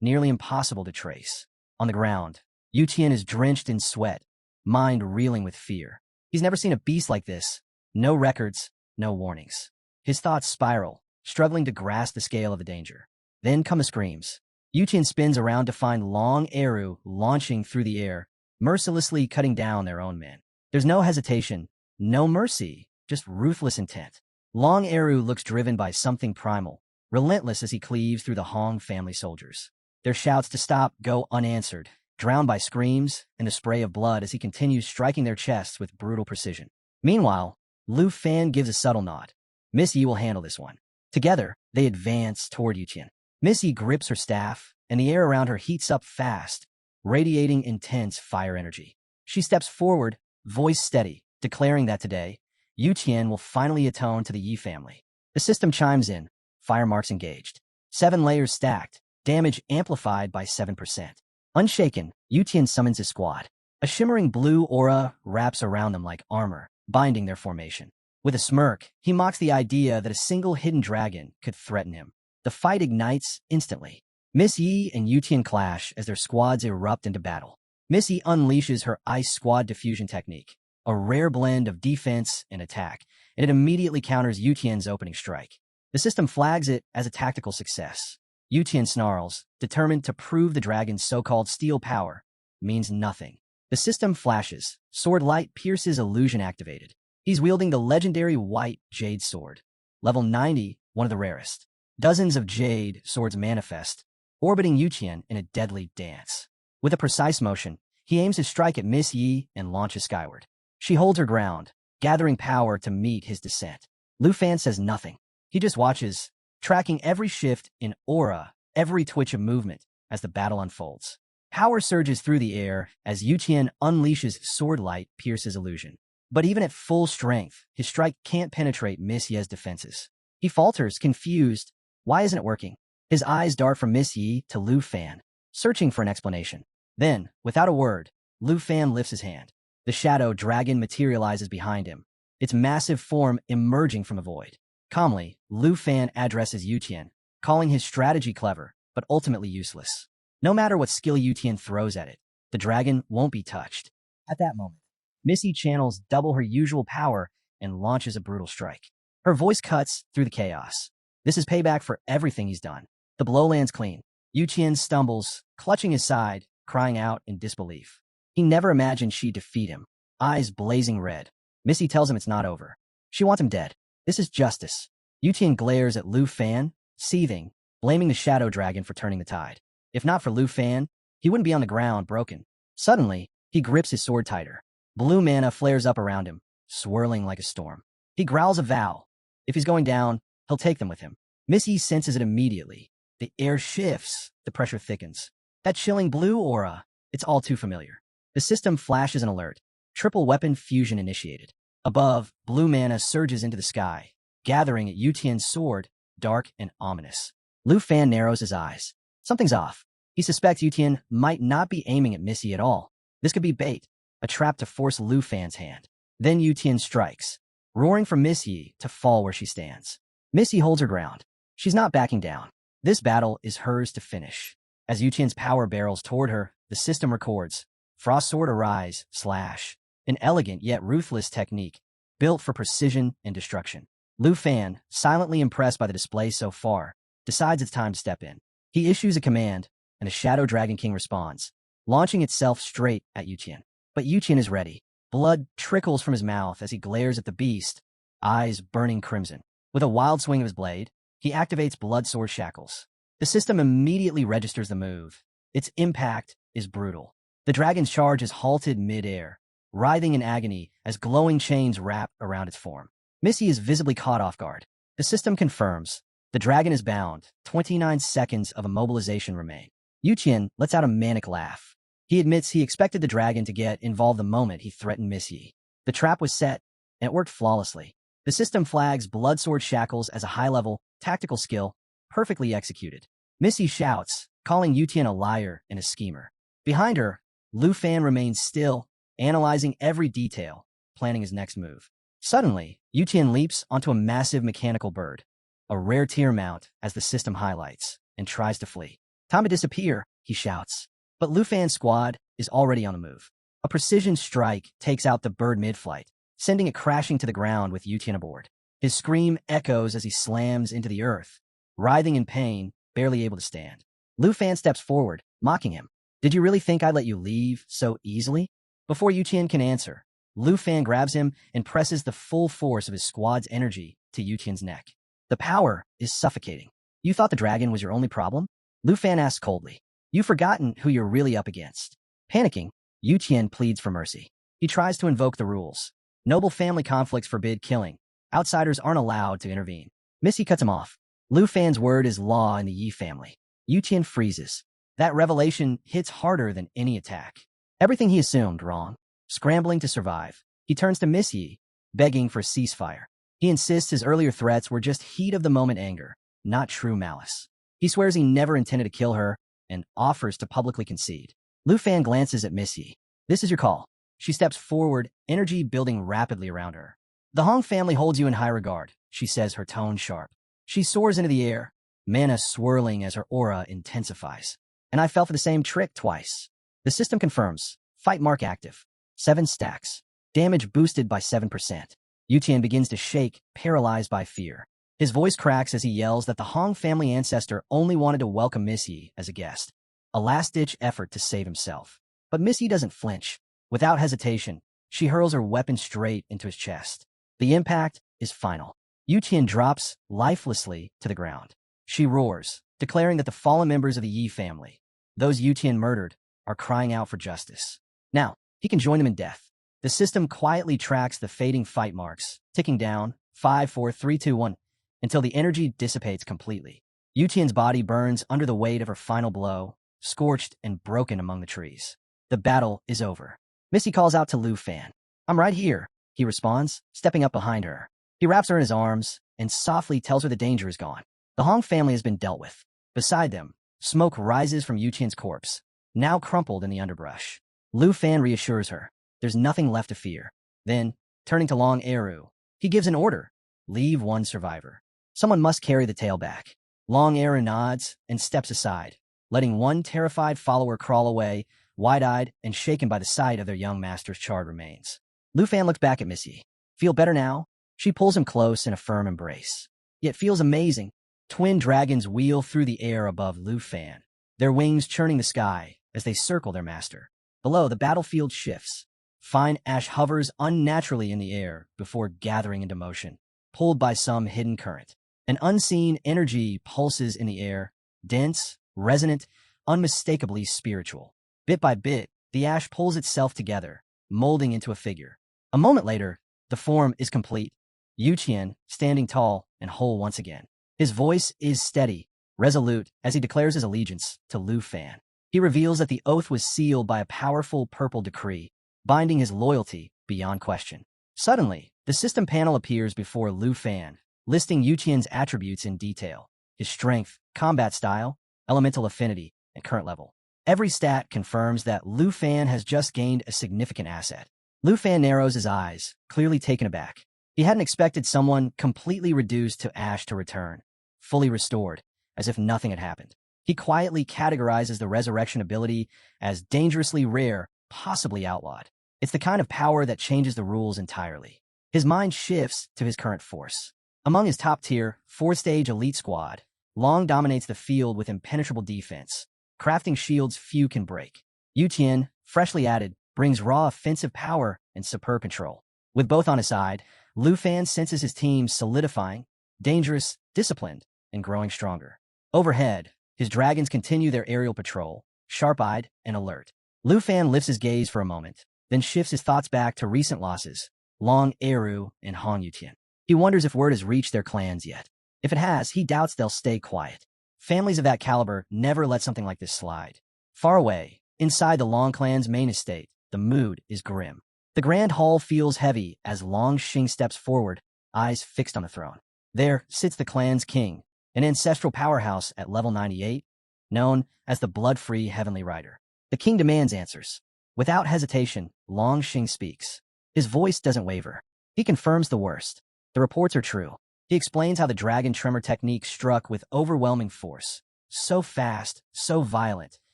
nearly impossible to trace. On the ground, Yutian is drenched in sweat, mind reeling with fear. He's never seen a beast like this. No records, no warnings. His thoughts spiral, struggling to grasp the scale of the danger. Then come the screams. Yutian spins around to find Long Eru launching through the air, mercilessly cutting down their own men. There's no hesitation, no mercy, just ruthless intent. Long Eru looks driven by something primal, relentless as he cleaves through the Hong family soldiers. Their shouts to stop go unanswered, drowned by screams and the spray of blood as he continues striking their chests with brutal precision. Meanwhile, Lufan gives a subtle nod. "Miss Yi will handle this one." Together, they advance toward Yutian. Miss Yi grips her staff, and the air around her heats up fast, radiating intense fire energy. She steps forward, voice steady, declaring that today, Yutian will finally atone to the Yi family. The system chimes in, fire marks engaged. 7 layers stacked, damage amplified by 7%. Unshaken, Yutian summons his squad. A shimmering blue aura wraps around them like armor, binding their formation. With a smirk, he mocks the idea that a single hidden dragon could threaten him. The fight ignites instantly. Miss Yi and Yutian clash as their squads erupt into battle. Miss Yi unleashes her Ice Squad diffusion technique, a rare blend of defense and attack, and it immediately counters Yutian's opening strike. The system flags it as a tactical success. Yutian snarls, determined to prove the dragon's so-called steel power means nothing. The system flashes. Sword light pierces illusion activated. He's wielding the legendary white jade sword. Level 90, one of the rarest. Dozens of jade swords manifest, orbiting Yutian in a deadly dance. With a precise motion, he aims his strike at Miss Yi and launches skyward. She holds her ground, gathering power to meet his descent. Lufan says nothing. He just watches, tracking every shift in aura, every twitch of movement as the battle unfolds. Power surges through the air as Yutian unleashes sword light pierces illusion. But even at full strength, his strike can't penetrate Miss Yi's defenses. He falters, confused. Why isn't it working? His eyes dart from Miss Yi to Lufan, searching for an explanation. Then, without a word, Lufan lifts his hand. The Shadow Dragon materializes behind him, its massive form emerging from the void. Calmly, Lufan addresses Yutian, calling his strategy clever, but ultimately useless. No matter what skill Yutian throws at it, the dragon won't be touched. At that moment, Missy channels double her usual power and launches a brutal strike. Her voice cuts through the chaos. This is payback for everything he's done. The blow lands clean. Yutian stumbles, clutching his side, crying out in disbelief. He never imagined she'd defeat him. Eyes blazing red. Missy tells him it's not over. She wants him dead. This is justice. Yutian glares at Lufan, seething, blaming the Shadow Dragon for turning the tide. If not for Lufan, he wouldn't be on the ground broken. Suddenly, he grips his sword tighter. Blue mana flares up around him, swirling like a storm. He growls a vow. If he's going down, he'll take them with him. Missy senses it immediately. The air shifts, the pressure thickens. That chilling blue aura, it's all too familiar. The system flashes an alert. Triple weapon fusion initiated. Above, blue mana surges into the sky, gathering at Yutian's sword, dark and ominous. Lufan narrows his eyes. Something's off. He suspects Yutian might not be aiming at Missy at all. This could be bait, a trap to force Lufan's hand. Then Yutian strikes, roaring for Missy to fall where she stands. Missy holds her ground. She's not backing down. This battle is hers to finish. As Yutian's power barrels toward her, the system records, Frost Sword Arise, slash. An elegant yet ruthless technique, built for precision and destruction. Lufan, silently impressed by the display so far, decides it's time to step in. He issues a command, and a Shadow Dragon King responds, launching itself straight at Yutian. But Yutian is ready. Blood trickles from his mouth as he glares at the beast, eyes burning crimson. With a wild swing of his blade, he activates Blood Sword Shackles. The system immediately registers the move. Its impact is brutal. The dragon's charge is halted mid-air, writhing in agony as glowing chains wrap around its form. Missy is visibly caught off guard. The system confirms. The dragon is bound. 29 seconds of immobilization remain. Yutian lets out a manic laugh. He admits he expected the dragon to get involved the moment he threatened Missy. The trap was set, and it worked flawlessly. The system flags Blood Sword Shackles as a high-level, tactical skill, perfectly executed. Missy shouts, calling Yutian a liar and a schemer. Behind her, Lufan remains still, analyzing every detail, planning his next move. Suddenly, Yutian leaps onto a massive mechanical bird, a rare tier mount as the system highlights, and tries to flee. Time to disappear, he shouts. But Lufan's squad is already on the move. A precision strike takes out the bird mid-flight, sending it crashing to the ground with Yutian aboard. His scream echoes as he slams into the earth, writhing in pain, barely able to stand. Lufan steps forward, mocking him. Did you really think I'd let you leave so easily? Before Yutian can answer, Lufan grabs him and presses the full force of his squad's energy to Yutian's neck. The power is suffocating. You thought the dragon was your only problem? Lufan asks coldly. You've forgotten who you're really up against. Panicking, Yutian pleads for mercy. He tries to invoke the rules. Noble family conflicts forbid killing. Outsiders aren't allowed to intervene. Missy cuts him off. Lufan's word is law in the Yi family. Yutian freezes. That revelation hits harder than any attack. Everything he assumed wrong. Scrambling to survive, he turns to Missy, begging for ceasefire. He insists his earlier threats were just heat-of-the-moment anger, not true malice. He swears he never intended to kill her and offers to publicly concede. Lufan glances at Missy. This is your call. She steps forward, energy building rapidly around her. The Hong family holds you in high regard, she says, her tone sharp. She soars into the air, mana swirling as her aura intensifies. And I fell for the same trick twice. The system confirms. Fight mark active. 7 stacks. Damage boosted by 7%. Yutian begins to shake, paralyzed by fear. His voice cracks as he yells that the Hong family ancestor only wanted to welcome Missy as a guest. A last-ditch effort to save himself. But Missy doesn't flinch. Without hesitation, she hurls her weapon straight into his chest. The impact is final. Yutian drops lifelessly to the ground. She roars, declaring that the fallen members of the Yi family, those Yutian murdered, are crying out for justice. Now, he can join them in death. The system quietly tracks the fading fight marks, ticking down, 5, 4, 3, 2, 1, until the energy dissipates completely. Yutian's body burns under the weight of her final blow, scorched and broken among the trees. The battle is over. Missy calls out to Lufan. I'm right here, he responds, stepping up behind her. He wraps her in his arms and softly tells her the danger is gone. The Hong family has been dealt with. Beside them, smoke rises from Yutian's corpse, now crumpled in the underbrush. Lufan reassures her. There's nothing left to fear. Then, turning to Long Eru, he gives an order. Leave one survivor. Someone must carry the tale back. Long Eru nods and steps aside, letting one terrified follower crawl away, wide-eyed and shaken by the sight of their young master's charred remains. Lufan looks back at Missy. Feel better now? She pulls him close in a firm embrace. Yet feels amazing. Twin dragons wheel through the air above Lufan, their wings churning the sky as they circle their master. Below, the battlefield shifts. Fine ash hovers unnaturally in the air before gathering into motion, pulled by some hidden current. An unseen energy pulses in the air, dense, resonant, unmistakably spiritual. Bit by bit, the ash pulls itself together, molding into a figure. A moment later, the form is complete. Yuqian, standing tall and whole once again. His voice is steady, resolute, as he declares his allegiance to Lufan. He reveals that the oath was sealed by a powerful purple decree, binding his loyalty beyond question. Suddenly, the system panel appears before Lufan, listing Yuqian's attributes in detail: his strength, combat style, elemental affinity, and current level. Every stat confirms that Lufan has just gained a significant asset. Lufan narrows his eyes, clearly taken aback. He hadn't expected someone completely reduced to ash to return, fully restored, as if nothing had happened. He quietly categorizes the resurrection ability as dangerously rare, possibly outlawed. It's the kind of power that changes the rules entirely. His mind shifts to his current force. Among his top-tier, 4th-stage elite squad, Long dominates the field with impenetrable defense, crafting shields few can break. Yuqian, freshly added, brings raw offensive power and superb control. With both on his side, Lufan senses his team solidifying, dangerous, disciplined, and growing stronger. Overhead, his dragons continue their aerial patrol, sharp-eyed and alert. Lufan lifts his gaze for a moment, then shifts his thoughts back to recent losses, Long Eru and Han Yutian. He wonders if word has reached their clans yet. If it has, he doubts they'll stay quiet. Families of that caliber never let something like this slide. Far away, inside the Long clan's main estate, the mood is grim. The grand hall feels heavy as Long Xing steps forward, eyes fixed on the throne. There sits the clan's king, an ancestral powerhouse at level 98, known as the blood-free Heavenly Rider. The king demands answers. Without hesitation, Long Xing speaks. His voice doesn't waver. He confirms the worst. The reports are true. He explains how the dragon tremor technique struck with overwhelming force. So fast, so violent,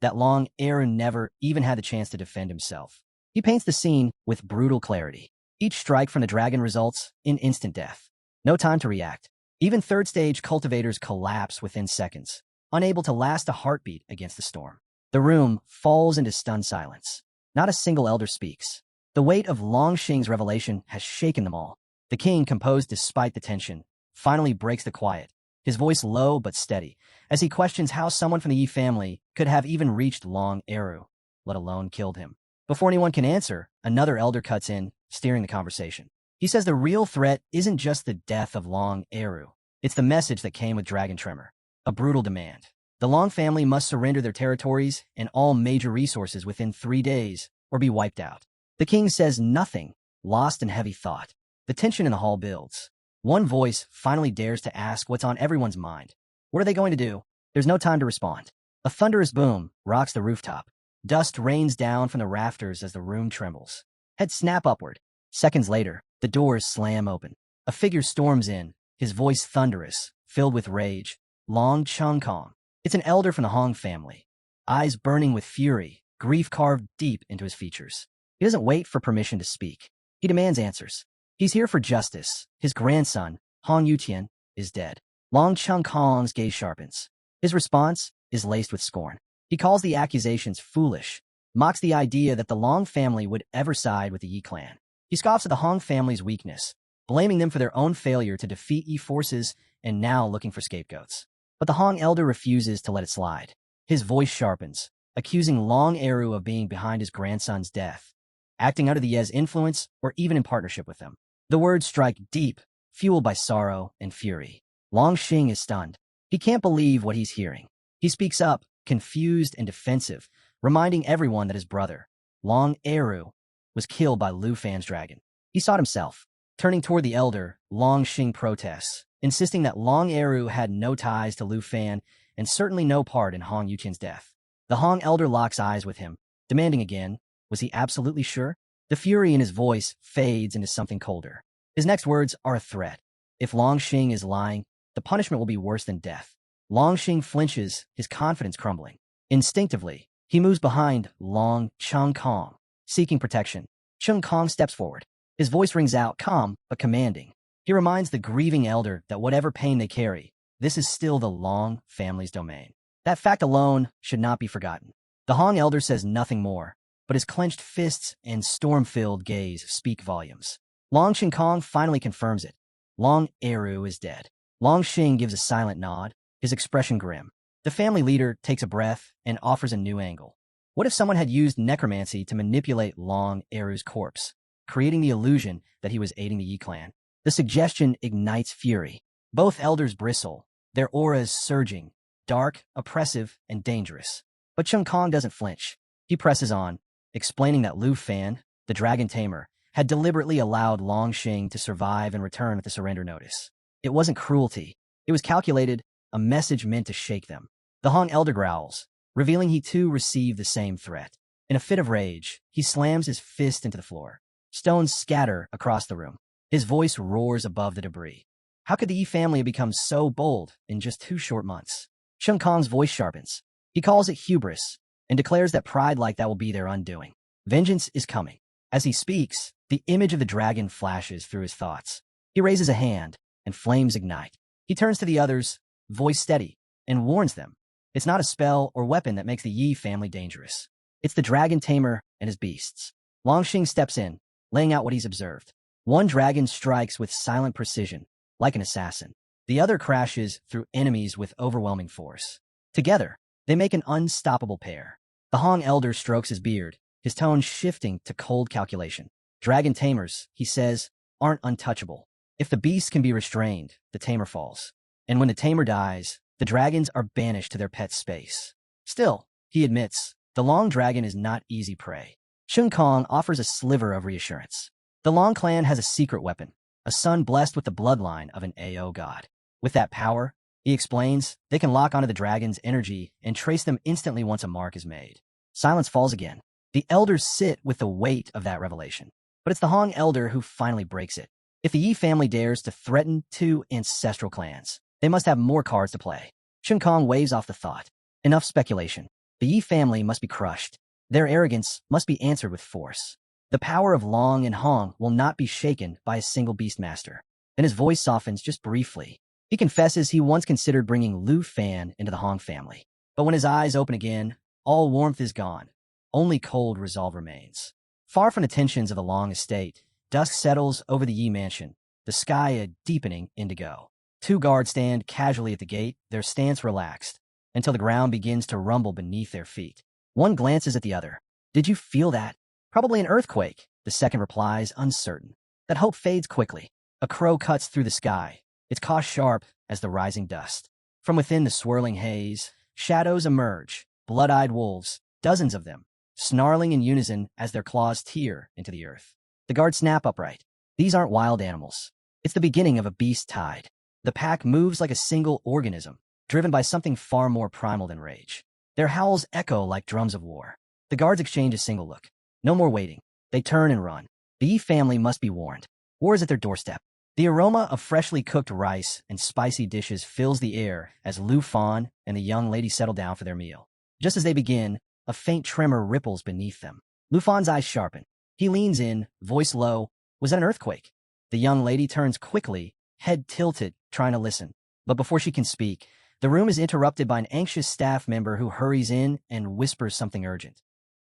that Long Eru never even had the chance to defend himself. He paints the scene with brutal clarity. Each strike from the dragon results in instant death. No time to react. Even third-stage cultivators collapse within seconds, unable to last a heartbeat against the storm. The room falls into stunned silence. Not a single elder speaks. The weight of Long Xing's revelation has shaken them all. The king, composed despite the tension, finally breaks the quiet, his voice low but steady, as he questions how someone from the Yi family could have even reached Long Eru, let alone killed him. Before anyone can answer, another elder cuts in, steering the conversation. He says the real threat isn't just the death of Long Eru. It's the message that came with Dragon Tremor. A brutal demand. The Long family must surrender their territories and all major resources within 3 days, or be wiped out. The king says nothing, lost in heavy thought. The tension in the hall builds. One voice finally dares to ask what's on everyone's mind. What are they going to do? There's no time to respond. A thunderous boom rocks the rooftop. Dust rains down from the rafters as the room trembles. Heads snap upward. Seconds later, the doors slam open. A figure storms in, his voice thunderous, filled with rage. Long Changkong. It's an elder from the Hong family. Eyes burning with fury, grief carved deep into his features. He doesn't wait for permission to speak. He demands answers. He's here for justice. His grandson, Han Yutian, is dead. Long Changkong's gaze sharpens. His response is laced with scorn. He calls the accusations foolish, mocks the idea that the Long family would ever side with the Yi clan. He scoffs at the Hong family's weakness, blaming them for their own failure to defeat Yi forces and now looking for scapegoats. But the Hong elder refuses to let it slide. His voice sharpens, accusing Long Eru of being behind his grandson's death, acting under the Ye's influence or even in partnership with them. The words strike deep, fueled by sorrow and fury. Long Xing is stunned. He can't believe what he's hearing. He speaks up, confused and defensive, reminding everyone that his brother, Long Eru, was killed by Lufan's dragon. He sought himself. Turning toward the elder, Long Xing protests, insisting that Long Eru had no ties to Lufan and certainly no part in Hong Yuqian's death. The Hong elder locks eyes with him, demanding again, was he absolutely sure? The fury in his voice fades into something colder. His next words are a threat. If Long Xing is lying, the punishment will be worse than death. Long Xing flinches, his confidence crumbling. Instinctively, he moves behind Long Changkong, seeking protection. Changkong steps forward. His voice rings out, calm but commanding. He reminds the grieving elder that whatever pain they carry, this is still the Long family's domain. That fact alone should not be forgotten. The Hong elder says nothing more, but his clenched fists and storm-filled gaze speak volumes. Long Changkong finally confirms it. Long Eru is dead. Long Xing gives a silent nod, his expression grim. The family leader takes a breath and offers a new angle. What if someone had used necromancy to manipulate Long Eru's corpse, creating the illusion that he was aiding the Yi clan? The suggestion ignites fury. Both elders bristle, their auras surging, dark, oppressive, and dangerous. But Chung Kong doesn't flinch. He presses on, explaining that Lufan, the dragon tamer, had deliberately allowed Long Xing to survive and return at the surrender notice. It wasn't cruelty. It was calculated, a message meant to shake them. The Hong elder growls, revealing he too received the same threat. In a fit of rage, he slams his fist into the floor. Stones scatter across the room. His voice roars above the debris. How could the Yi family have become so bold in just 2 short months? Chung Kong's voice sharpens. He calls it hubris and declares that pride like that will be their undoing. Vengeance is coming. As he speaks, the image of the dragon flashes through his thoughts. He raises a hand, and flames ignite. He turns to the others, voice steady, and warns them. It's not a spell or weapon that makes the Yi family dangerous. It's the dragon tamer and his beasts. Longxing steps in, laying out what he's observed. One dragon strikes with silent precision, like an assassin. The other crashes through enemies with overwhelming force. Together, they make an unstoppable pair. The Hong elder strokes his beard, his tone shifting to cold calculation. Dragon tamers, he says, aren't untouchable. If the beast can be restrained, the tamer falls. And when the tamer dies, the dragons are banished to their pet space. Still, he admits, the Long dragon is not easy prey. Chung Kong offers a sliver of reassurance. The Long clan has a secret weapon, a son blessed with the bloodline of an AO god. With that power, he explains, they can lock onto the dragon's energy and trace them instantly once a mark is made. Silence falls again. The elders sit with the weight of that revelation. But it's the Hong elder who finally breaks it. If the Yi family dares to threaten 2 ancestral clans, they must have more cards to play. Chung Kong waves off the thought. Enough speculation. The Yi family must be crushed. Their arrogance must be answered with force. The power of Long and Hong will not be shaken by a single beastmaster. Then his voice softens just briefly. He confesses he once considered bringing Lufan into the Hong family. But when his eyes open again, all warmth is gone. Only cold resolve remains. Far from the tensions of the Long estate, dusk settles over the Yi mansion, the sky a deepening indigo. 2 guards stand casually at the gate, their stance relaxed, until the ground begins to rumble beneath their feet. One glances at the other. Did you feel that? Probably an earthquake, the second replies, uncertain. That hope fades quickly. A crow cuts through the sky, its caw sharp as the rising dust. From within the swirling haze, shadows emerge, blood-eyed wolves, dozens of them, snarling in unison as their claws tear into the earth. The guards snap upright. These aren't wild animals. It's the beginning of a beast tide. The pack moves like a single organism, driven by something far more primal than rage. Their howls echo like drums of war. The guards exchange a single look. No more waiting. They turn and run. The Yi family must be warned. War is at their doorstep. The aroma of freshly cooked rice and spicy dishes fills the air as Lufan and the young lady settle down for their meal. Just as they begin, a faint tremor ripples beneath them. Lufan's eyes sharpen. He leans in, voice low. Was that an earthquake? The young lady turns quickly, head tilted, trying to listen. But before she can speak, the room is interrupted by an anxious staff member who hurries in and whispers something urgent.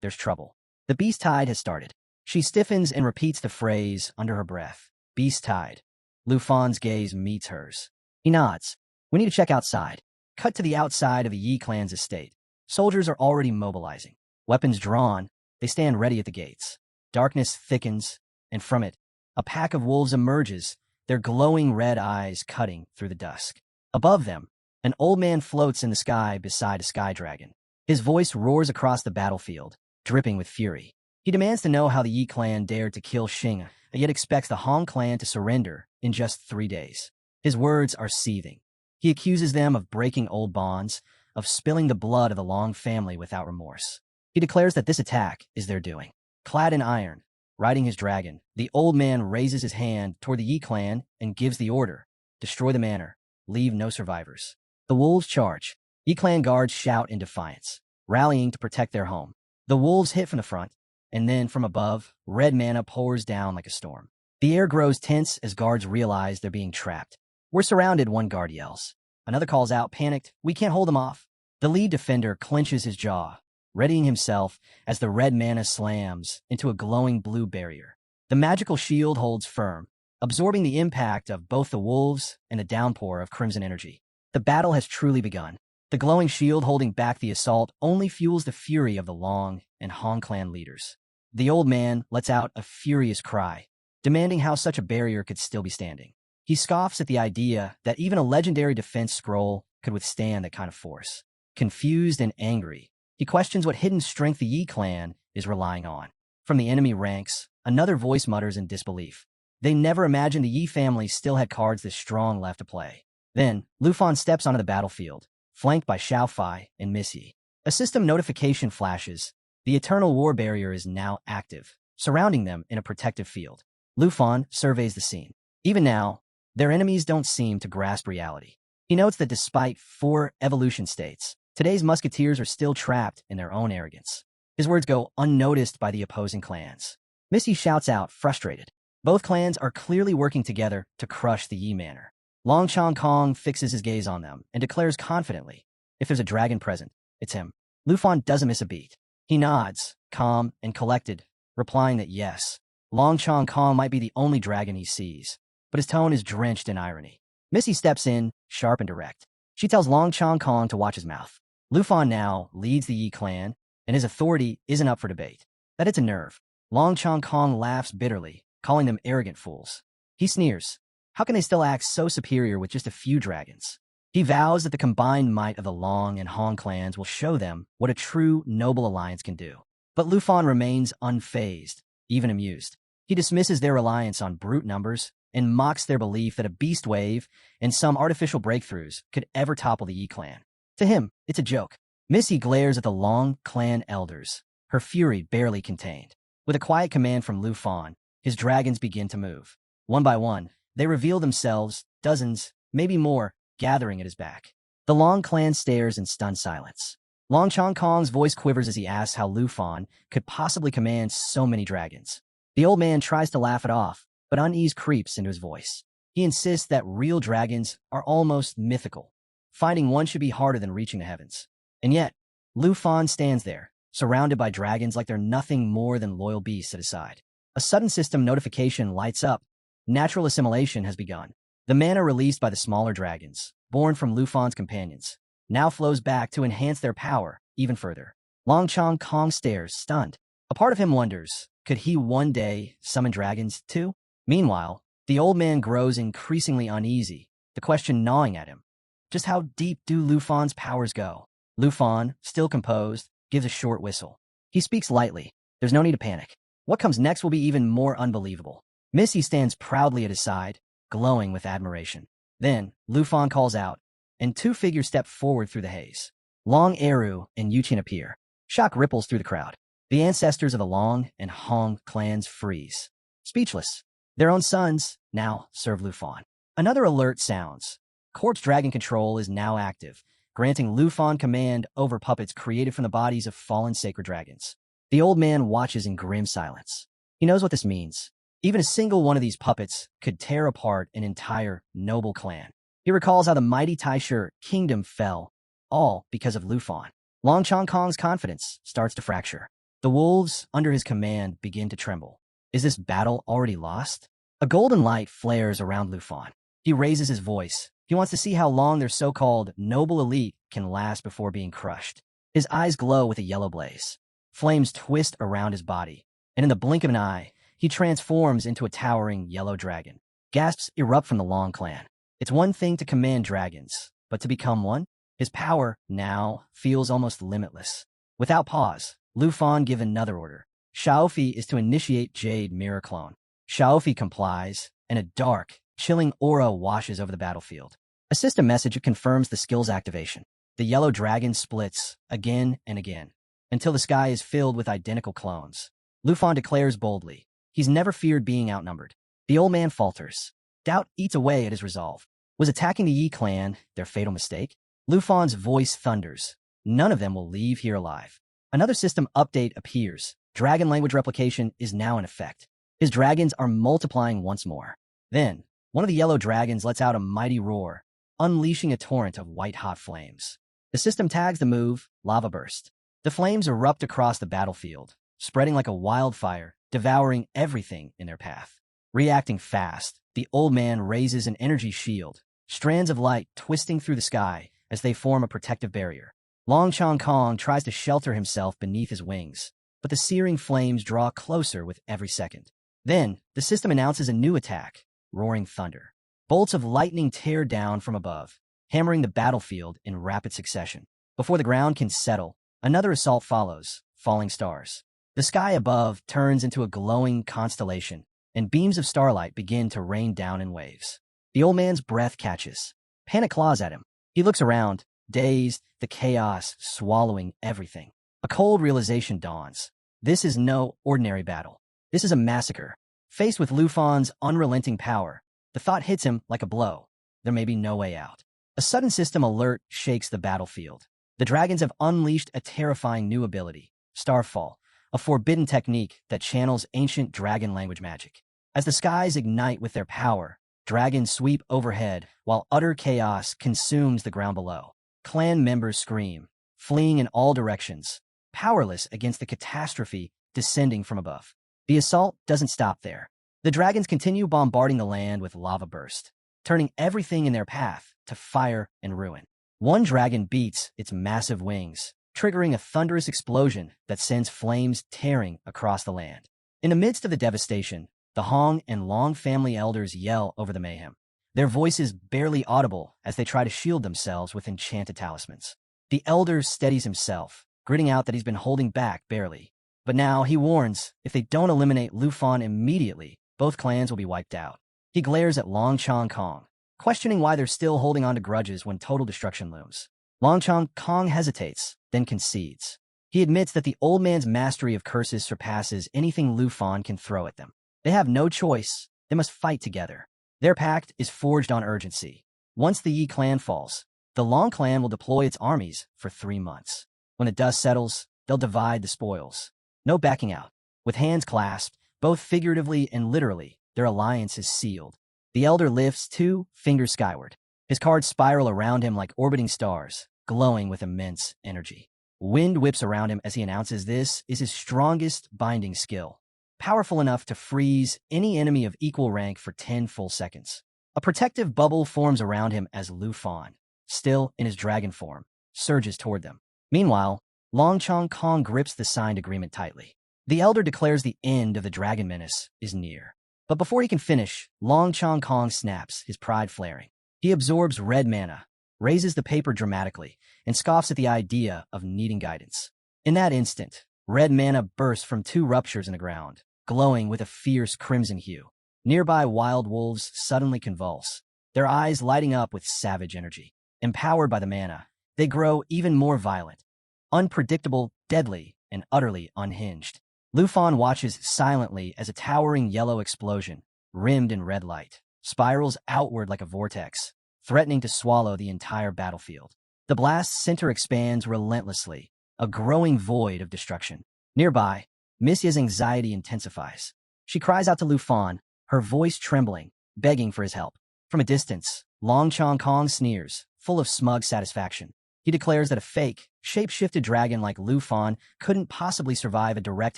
There's trouble. The beast tide has started. She stiffens and repeats the phrase under her breath. Beast tide. Lufan's gaze meets hers. He nods. We need to check outside. Cut to the outside of the Yi clan's estate. Soldiers are already mobilizing. Weapons drawn, they stand ready at the gates. Darkness thickens, and from it, a pack of wolves emerges, their glowing red eyes cutting through the dusk. Above them, an old man floats in the sky beside a sky dragon. His voice roars across the battlefield, dripping with fury. He demands to know how the Yi clan dared to kill Xing, yet expects the Hong clan to surrender in just 3 days. His words are seething. He accuses them of breaking old bonds, of spilling the blood of the Long family without remorse. He declares that this attack is their doing. Clad in iron, riding his dragon, the old man raises his hand toward the Yi clan and gives the order. Destroy the manor. Leave no survivors. The wolves charge. Yi clan guards shout in defiance, rallying to protect their home. The wolves hit from the front, and then from above, red mana pours down like a storm. The air grows tense as guards realize they're being trapped. We're surrounded, one guard yells. Another calls out, panicked, we can't hold them off. The lead defender clenches his jaw, readying himself as the red mana slams into a glowing blue barrier. The magical shield holds firm, absorbing the impact of both the wolves and the downpour of crimson energy. The battle has truly begun. The glowing shield holding back the assault only fuels the fury of the Long and Hong clan leaders. The old man lets out a furious cry, demanding how such a barrier could still be standing. He scoffs at the idea that even a legendary defense scroll could withstand that kind of force. Confused and angry, he questions what hidden strength the Yi clan is relying on. From the enemy ranks, another voice mutters in disbelief. They never imagined the Yi family still had cards this strong left to play. Then, Lufan steps onto the battlefield, flanked by Xiaofai and Missy. A system notification flashes. The Eternal War Barrier is now active, surrounding them in a protective field. Lufan surveys the scene. Even now, their enemies don't seem to grasp reality. He notes that despite 4 evolution states, today's musketeers are still trapped in their own arrogance. His words go unnoticed by the opposing clans. Missy shouts out, frustrated. Both clans are clearly working together to crush the Yi Manor. Long Chong Kong fixes his gaze on them and declares confidently, if there's a dragon present, it's him. Lufan doesn't miss a beat. He nods, calm and collected, replying that yes, Long Chong Kong might be the only dragon he sees, but his tone is drenched in irony. Missy steps in, sharp and direct. She tells Long Chong Kong to watch his mouth. Lufan now leads the Yi clan, and his authority isn't up for debate. That it's a nerve. Long Chong Kong laughs bitterly, calling them arrogant fools. He sneers. How can they still act so superior with just a few dragons? He vows that the combined might of the Long and Hong clans will show them what a true, noble alliance can do. But Lufan remains unfazed, even amused. He dismisses their reliance on brute numbers and mocks their belief that a beast wave and some artificial breakthroughs could ever topple the Yi clan. To him, it's a joke. Missy glares at the Long clan elders, her fury barely contained. With a quiet command from Lufan, his dragons begin to move. One by one, they reveal themselves, dozens, maybe more, gathering at his back. The Long clan stares in stunned silence. Long Chong Kong's voice quivers as he asks how Lufan could possibly command so many dragons. The old man tries to laugh it off, but unease creeps into his voice. He insists that real dragons are almost mythical. Finding one should be harder than reaching the heavens. And yet, Lufan stands there, surrounded by dragons like they're nothing more than loyal beasts at his side. A sudden system notification lights up. Natural assimilation has begun. The mana released by the smaller dragons, born from Lufan's companions, now flows back to enhance their power even further. Long Chong Kong stares, stunned. A part of him wonders, could he one day summon dragons too? Meanwhile, the old man grows increasingly uneasy, the question gnawing at him. Just how deep do Lufan's powers go? Lufan, still composed, gives a short whistle. He speaks lightly. There's no need to panic. What comes next will be even more unbelievable. Missy stands proudly at his side, glowing with admiration. Then, Lufan calls out, and 2 figures step forward through the haze. Long Eru and Yuqin appear. Shock ripples through the crowd. The ancestors of the Long and Hong clans freeze. Speechless. Their own sons now serve Lufan. Another alert sounds. Corpse Dragon Control is now active, granting Lufan command over puppets created from the bodies of fallen sacred dragons. The old man watches in grim silence. He knows what this means. Even a single one of these puppets could tear apart an entire noble clan. He recalls how the mighty Taishu kingdom fell, all because of Lufan. Long Chong Kong's confidence starts to fracture. The wolves under his command begin to tremble. Is this battle already lost? A golden light flares around Lufan. He raises his voice. He wants to see how long their so-called noble elite can last before being crushed. His eyes glow with a yellow blaze. Flames twist around his body, and in the blink of an eye, he transforms into a towering yellow dragon. Gasps erupt from the Long clan. It's one thing to command dragons, but to become one? His power, now, feels almost limitless. Without pause, Lufan gives another order. Xiaofi is to initiate Jade Mirror Clone. Xiaofi complies, and a dark, chilling aura washes over the battlefield. A system message confirms the skill's activation. The yellow dragon splits, again and again, until the sky is filled with identical clones. Lufan declares boldly, he's never feared being outnumbered. The old man falters. Doubt eats away at his resolve. Was attacking the Yi clan their fatal mistake? Lufan's voice thunders. None of them will leave here alive. Another system update appears. Dragon language replication is now in effect. His dragons are multiplying once more. Then, one of the yellow dragons lets out a mighty roar, unleashing a torrent of white-hot flames. The system tags the move, Lava Burst. The flames erupt across the battlefield, spreading like a wildfire, devouring everything in their path. Reacting fast, the old man raises an energy shield, strands of light twisting through the sky as they form a protective barrier. Long Chong Kong tries to shelter himself beneath his wings, but the searing flames draw closer with every second. Then, the system announces a new attack, Roaring Thunder. Bolts of lightning tear down from above, hammering the battlefield in rapid succession. Before the ground can settle, another assault follows, Falling Stars. The sky above turns into a glowing constellation, and beams of starlight begin to rain down in waves. The old man's breath catches. Panic claws at him. He looks around, dazed, the chaos swallowing everything. A cold realization dawns. This is no ordinary battle. This is a massacre. Faced with Lufan's unrelenting power, the thought hits him like a blow. There may be no way out. A sudden system alert shakes the battlefield. The dragons have unleashed a terrifying new ability, Starfall, a forbidden technique that channels ancient dragon language magic. As the skies ignite with their power, dragons sweep overhead while utter chaos consumes the ground below. Clan members scream, fleeing in all directions, powerless against the catastrophe descending from above. The assault doesn't stop there. The dragons continue bombarding the land with lava burst, turning everything in their path to fire and ruin. One dragon beats its massive wings, triggering a thunderous explosion that sends flames tearing across the land. In the midst of the devastation, the Hong and Long family elders yell over the mayhem, their voices barely audible as they try to shield themselves with enchanted talismans. The elder steadies himself, gritting out that he's been holding back barely. But now he warns, if they don't eliminate Lufan immediately, both clans will be wiped out. He glares at Long Chong Kong, questioning why they're still holding on to grudges when total destruction looms. Long Chong Kong hesitates, then concedes. He admits that the old man's mastery of curses surpasses anything Lufan can throw at them. They have no choice. They must fight together. Their pact is forged on urgency. Once the Yi clan falls, the Long clan will deploy its armies for 3 months. When the dust settles, they'll divide the spoils. No backing out. With hands clasped, both figuratively and literally, their alliance is sealed. The elder lifts 2 fingers skyward. His cards spiral around him like orbiting stars, glowing with immense energy. Wind whips around him as he announces this is his strongest binding skill, powerful enough to freeze any enemy of equal rank for 10 full seconds. A protective bubble forms around him as Lufan, still in his dragon form, surges toward them. Meanwhile, Long Chong Kong grips the signed agreement tightly. The elder declares the end of the dragon menace is near. But before he can finish, Long Chong Kong snaps, his pride flaring. He absorbs red mana, raises the paper dramatically, and scoffs at the idea of needing guidance. In that instant, red mana bursts from 2 ruptures in the ground, glowing with a fierce crimson hue. Nearby wild wolves suddenly convulse, their eyes lighting up with savage energy. Empowered by the mana, they grow even more violent, unpredictable, deadly, and utterly unhinged. Lufan watches silently as a towering yellow explosion, rimmed in red light, spirals outward like a vortex, threatening to swallow the entire battlefield. The blast's center expands relentlessly, a growing void of destruction. Nearby, Misya's anxiety intensifies. She cries out to Lufan, her voice trembling, begging for his help. From a distance, Long Chong Kong sneers, full of smug satisfaction. He declares that a fake, shape-shifted dragon like Lufan couldn't possibly survive a direct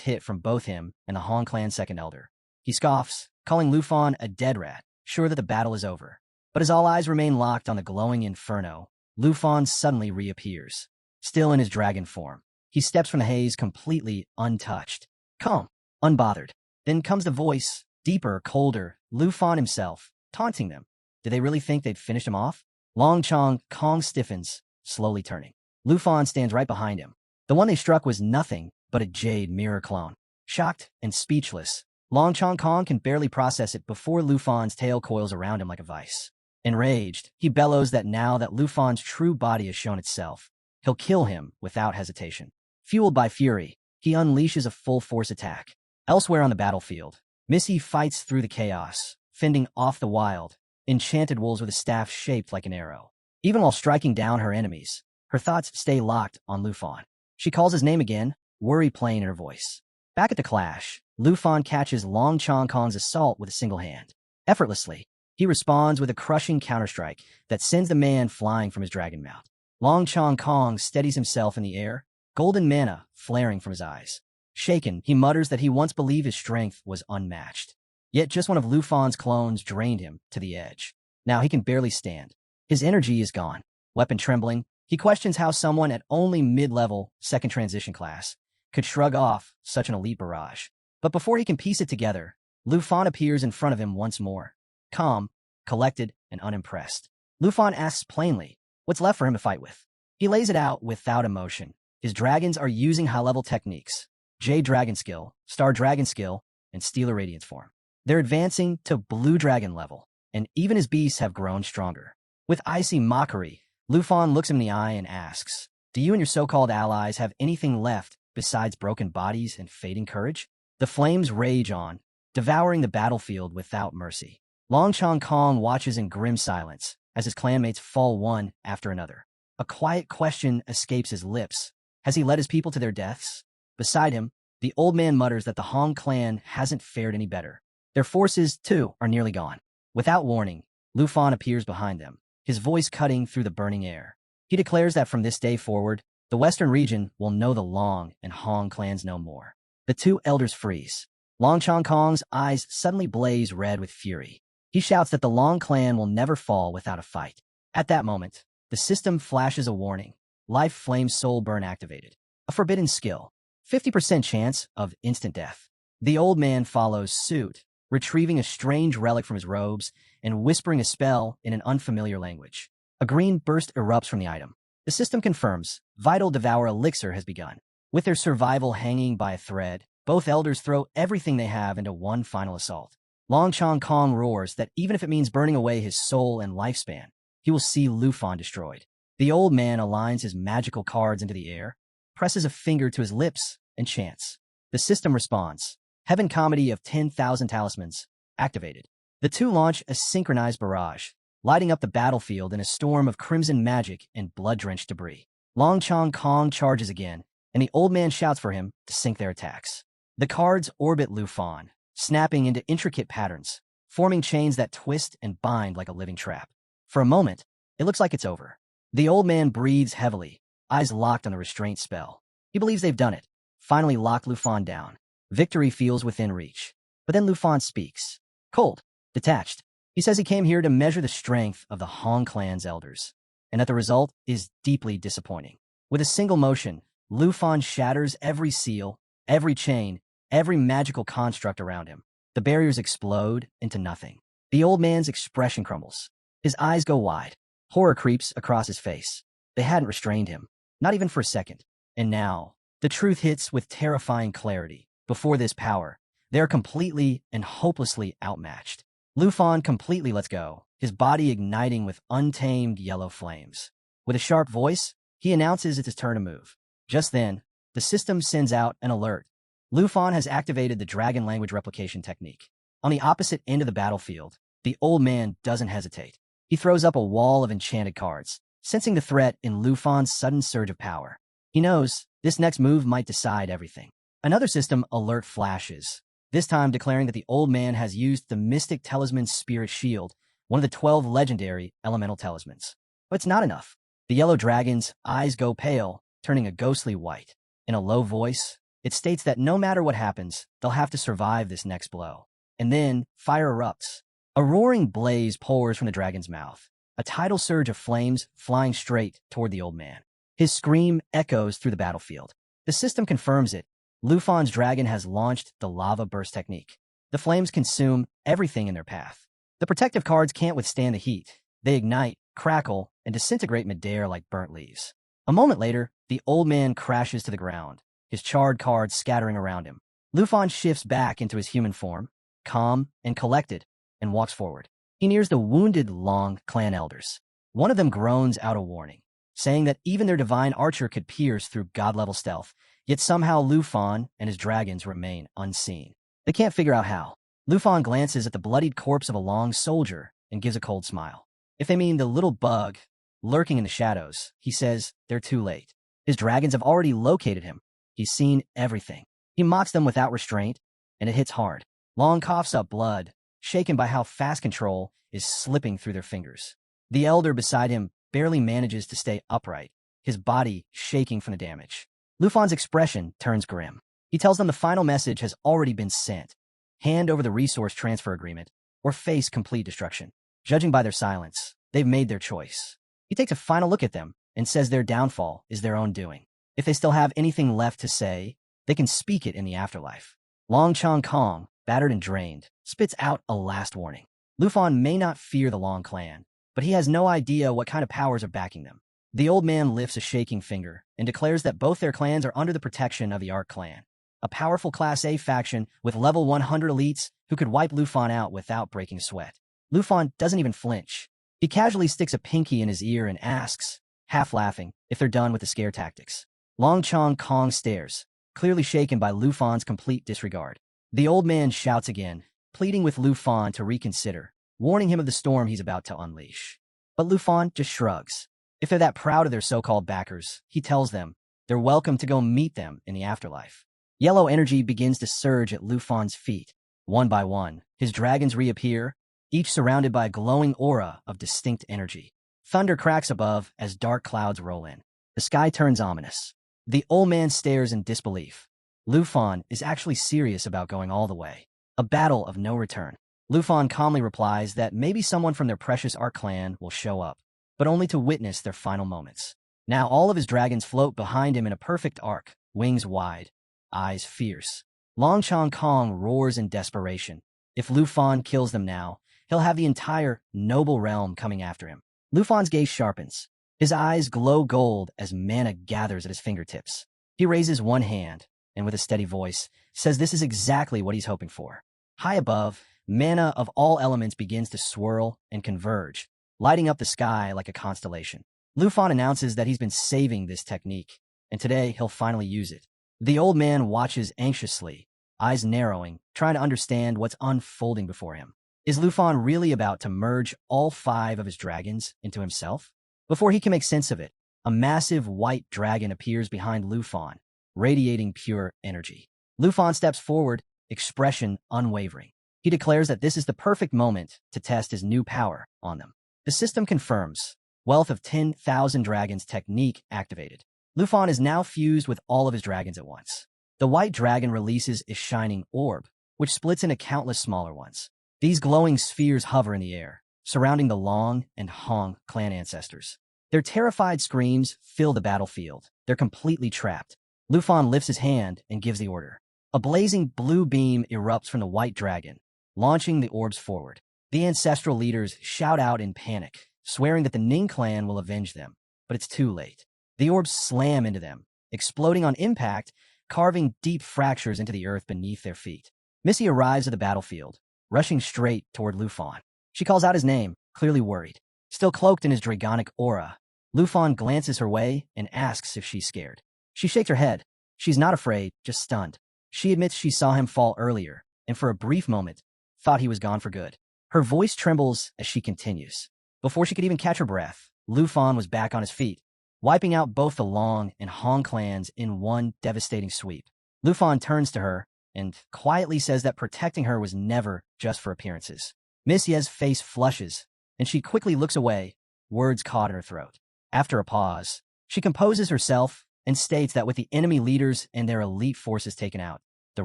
hit from both him and the Hong clan's second elder. He scoffs, calling Lufan a dead rat, sure that the battle is over. But as all eyes remain locked on the glowing inferno, Lufan suddenly reappears, still in his dragon form. He steps from the haze completely untouched, calm, unbothered. Then comes the voice, deeper, colder, Lufan himself, taunting them. Did they really think they'd finished him off? Long Chong Kong stiffens, slowly turning. Lufan stands right behind him. The one they struck was nothing but a jade mirror clone. Shocked and speechless, Long Chong Kong can barely process it before Lufan's tail coils around him like a vice. Enraged, he bellows that now that Lufan's true body has shown itself, he'll kill him without hesitation. Fueled by fury, he unleashes a full-force attack. Elsewhere on the battlefield, Missy fights through the chaos, fending off the wild, enchanted wolves with a staff shaped like an arrow. Even while striking down her enemies, her thoughts stay locked on Lufan. She calls his name again, worry plain in her voice. Back at the clash, Lufan catches Long Chong Kong's assault with a single hand. Effortlessly, he responds with a crushing counterstrike that sends the man flying from his dragon mount. Long Chong Kong steadies himself in the air, golden mana flaring from his eyes. Shaken, he mutters that he once believed his strength was unmatched. Yet just one of Lufan's clones drained him to the edge. Now he can barely stand. His energy is gone. Weapon trembling, he questions how someone at only mid-level second transition class could shrug off such an elite barrage. But before he can piece it together, Lufan appears in front of him once more, calm, collected, and unimpressed. Lufan asks plainly, what's left for him to fight with? He lays it out without emotion. His dragons are using high-level techniques, Jade Dragon Skill, Star Dragon Skill, and Steeler Radiance form. They're advancing to Blue Dragon level, and even his beasts have grown stronger. With icy mockery, Lufan looks him in the eye and asks, do you and your so-called allies have anything left besides broken bodies and fading courage? The flames rage on, devouring the battlefield without mercy. Long Chong Kong watches in grim silence as his clanmates fall one after another. A quiet question escapes his lips. Has he led his people to their deaths? Beside him, the old man mutters that the Hong clan hasn't fared any better. Their forces, too, are nearly gone. Without warning, Lufan appears behind them, his voice cutting through the burning air. He declares that from this day forward, the Western region will know the Long and Hong clans no more. The two elders freeze. Long Chong Kong's eyes suddenly blaze red with fury. He shouts that the Long clan will never fall without a fight. At that moment, the system flashes a warning. Life Flame Soul Burn activated. A forbidden skill. 50% chance of instant death. The old man follows suit, retrieving a strange relic from his robes and whispering a spell in an unfamiliar language. A green burst erupts from the item. The system confirms Vital Devour Elixir has begun. With their survival hanging by a thread, both elders throw everything they have into one final assault. Long Chong Kong roars that even if it means burning away his soul and lifespan, he will see Lufan destroyed. The old man aligns his magical cards into the air, presses a finger to his lips, and chants. The system responds. Heaven Comedy of 10,000 Talismans activated. The two launch a synchronized barrage, lighting up the battlefield in a storm of crimson magic and blood-drenched debris. Long Chong Kong charges again, and the old man shouts for him to sync their attacks. The cards orbit Lufan, snapping into intricate patterns, forming chains that twist and bind like a living trap. For a moment, it looks like it's over. The old man breathes heavily, eyes locked on the restraint spell. He believes they've done it, finally locked Lufan down. Victory feels within reach. But then Lufan speaks. Cold, detached. He says he came here to measure the strength of the Hong clan's elders, and that the result is deeply disappointing. With a single motion, Lufan shatters every seal, every chain, every magical construct around him. The barriers explode into nothing. The old man's expression crumbles. His eyes go wide. Horror creeps across his face. They hadn't restrained him, not even for a second. And now, the truth hits with terrifying clarity. Before this power, they are completely and hopelessly outmatched. Lufan completely lets go, his body igniting with untamed yellow flames. With a sharp voice, he announces it's his turn to move. Just then, the system sends out an alert. Lufan has activated the dragon language replication technique. On the opposite end of the battlefield, the old man doesn't hesitate. He throws up a wall of enchanted cards, sensing the threat in Lufan's sudden surge of power. He knows this next move might decide everything. Another system alert flashes, this time declaring that the old man has used the Mystic Talisman Spirit Shield, one of the 12 legendary elemental talismans. But it's not enough. The yellow dragon's eyes go pale, turning a ghostly white. In a low voice, it states that no matter what happens, they'll have to survive this next blow. And then, fire erupts. A roaring blaze pours from the dragon's mouth, a tidal surge of flames flying straight toward the old man. His scream echoes through the battlefield. The system confirms it. Lufan's dragon has launched the lava burst technique. The flames consume everything in their path. The protective cards can't withstand the heat. They ignite, crackle, and disintegrate midair like burnt leaves. A moment later, the old man crashes to the ground, his charred cards scattering around him. Lufan shifts back into his human form, calm and collected, and walks forward. He nears the wounded Long clan elders. One of them groans out a warning, saying that even their divine archer could pierce through god-level stealth, yet somehow Lufan and his dragons remain unseen. They can't figure out how. Lufan glances at the bloodied corpse of a Long soldier and gives a cold smile. If they mean the little bug lurking in the shadows, he says they're too late. His dragons have already located him. He's seen everything. He mocks them without restraint, and it hits hard. Long coughs up blood, shaken by how fast control is slipping through their fingers. The elder beside him barely manages to stay upright, his body shaking from the damage. Lufan's expression turns grim. He tells them the final message has already been sent. Hand over the resource transfer agreement, or face complete destruction. Judging by their silence, they've made their choice. He He takes a final look at them and says their downfall is their own doing. If they still have anything left to say, they can speak it in the afterlife. Long Chong Kong, battered and drained, spits out a last warning. Lufan may not fear the Long clan, but he has no idea what kind of powers are backing them. The old man lifts a shaking finger and declares that both their clans are under the protection of the Arc clan, a powerful Class A faction with level 100 elites who could wipe Lufan out without breaking a sweat. Lufan doesn't even flinch. He casually sticks a pinky in his ear and asks, half laughing, if they're done with the scare tactics. Long Chong Kong stares, clearly shaken by Lufan's complete disregard. The old man shouts again, pleading with Lufan to reconsider, warning him of the storm he's about to unleash. But Lufan just shrugs. If they're that proud of their so-called backers, he tells them they're welcome to go meet them in the afterlife. Yellow energy begins to surge at Lufan's feet. One by one, his dragons reappear, each surrounded by a glowing aura of distinct energy. Thunder cracks above as dark clouds roll in. The sky turns ominous. The old man stares in disbelief. Lufan is actually serious about going all the way. A battle of no return. Lufan calmly replies that maybe someone from their precious Arc clan will show up, but only to witness their final moments. Now all of his dragons float behind him in a perfect arc, wings wide, eyes fierce. Long Chong Kong roars in desperation. If Lufan kills them now, he'll have the entire noble realm coming after him. Lufan's gaze sharpens. His eyes glow gold as mana gathers at his fingertips. He raises one hand, and with a steady voice, says this is exactly what he's hoping for. High above, mana of all elements begins to swirl and converge, lighting up the sky like a constellation. Lufan announces that he's been saving this technique, and today he'll finally use it. The old man watches anxiously, eyes narrowing, trying to understand what's unfolding before him. Is Lufan really about to merge all 5 of his dragons into himself? Before he can make sense of it, a massive white dragon appears behind Lufan, radiating pure energy. Lufan steps forward, expression unwavering. He declares that this is the perfect moment to test his new power on them. The system confirms. Wealth of 10,000 dragons technique activated. Lufan is now fused with all of his dragons at once. The white dragon releases a shining orb, which splits into countless smaller ones. These glowing spheres hover in the air, surrounding the Long and Hong clan ancestors. Their terrified screams fill the battlefield. They're completely trapped. Lufan lifts his hand and gives the order. A blazing blue beam erupts from the white dragon, launching the orbs forward. The ancestral leaders shout out in panic, swearing that the Ning clan will avenge them, but it's too late. The orbs slam into them, exploding on impact, carving deep fractures into the earth beneath their feet. Missy arrives at the battlefield, rushing straight toward Lufan. She calls out his name, clearly worried. Still cloaked in his dragonic aura, Lufan glances her way and asks if she's scared. She shakes her head. She's not afraid, just stunned. She admits she saw him fall earlier, and for a brief moment, thought he was gone for good. Her voice trembles as she continues. Before she could even catch her breath, Lufan was back on his feet, wiping out both the Long and Hong clans in one devastating sweep. Lufan turns to her and quietly says that protecting her was never just for appearances. Miss Ye's face flushes, and she quickly looks away, words caught in her throat. After a pause, she composes herself and states that with the enemy leaders and their elite forces taken out, the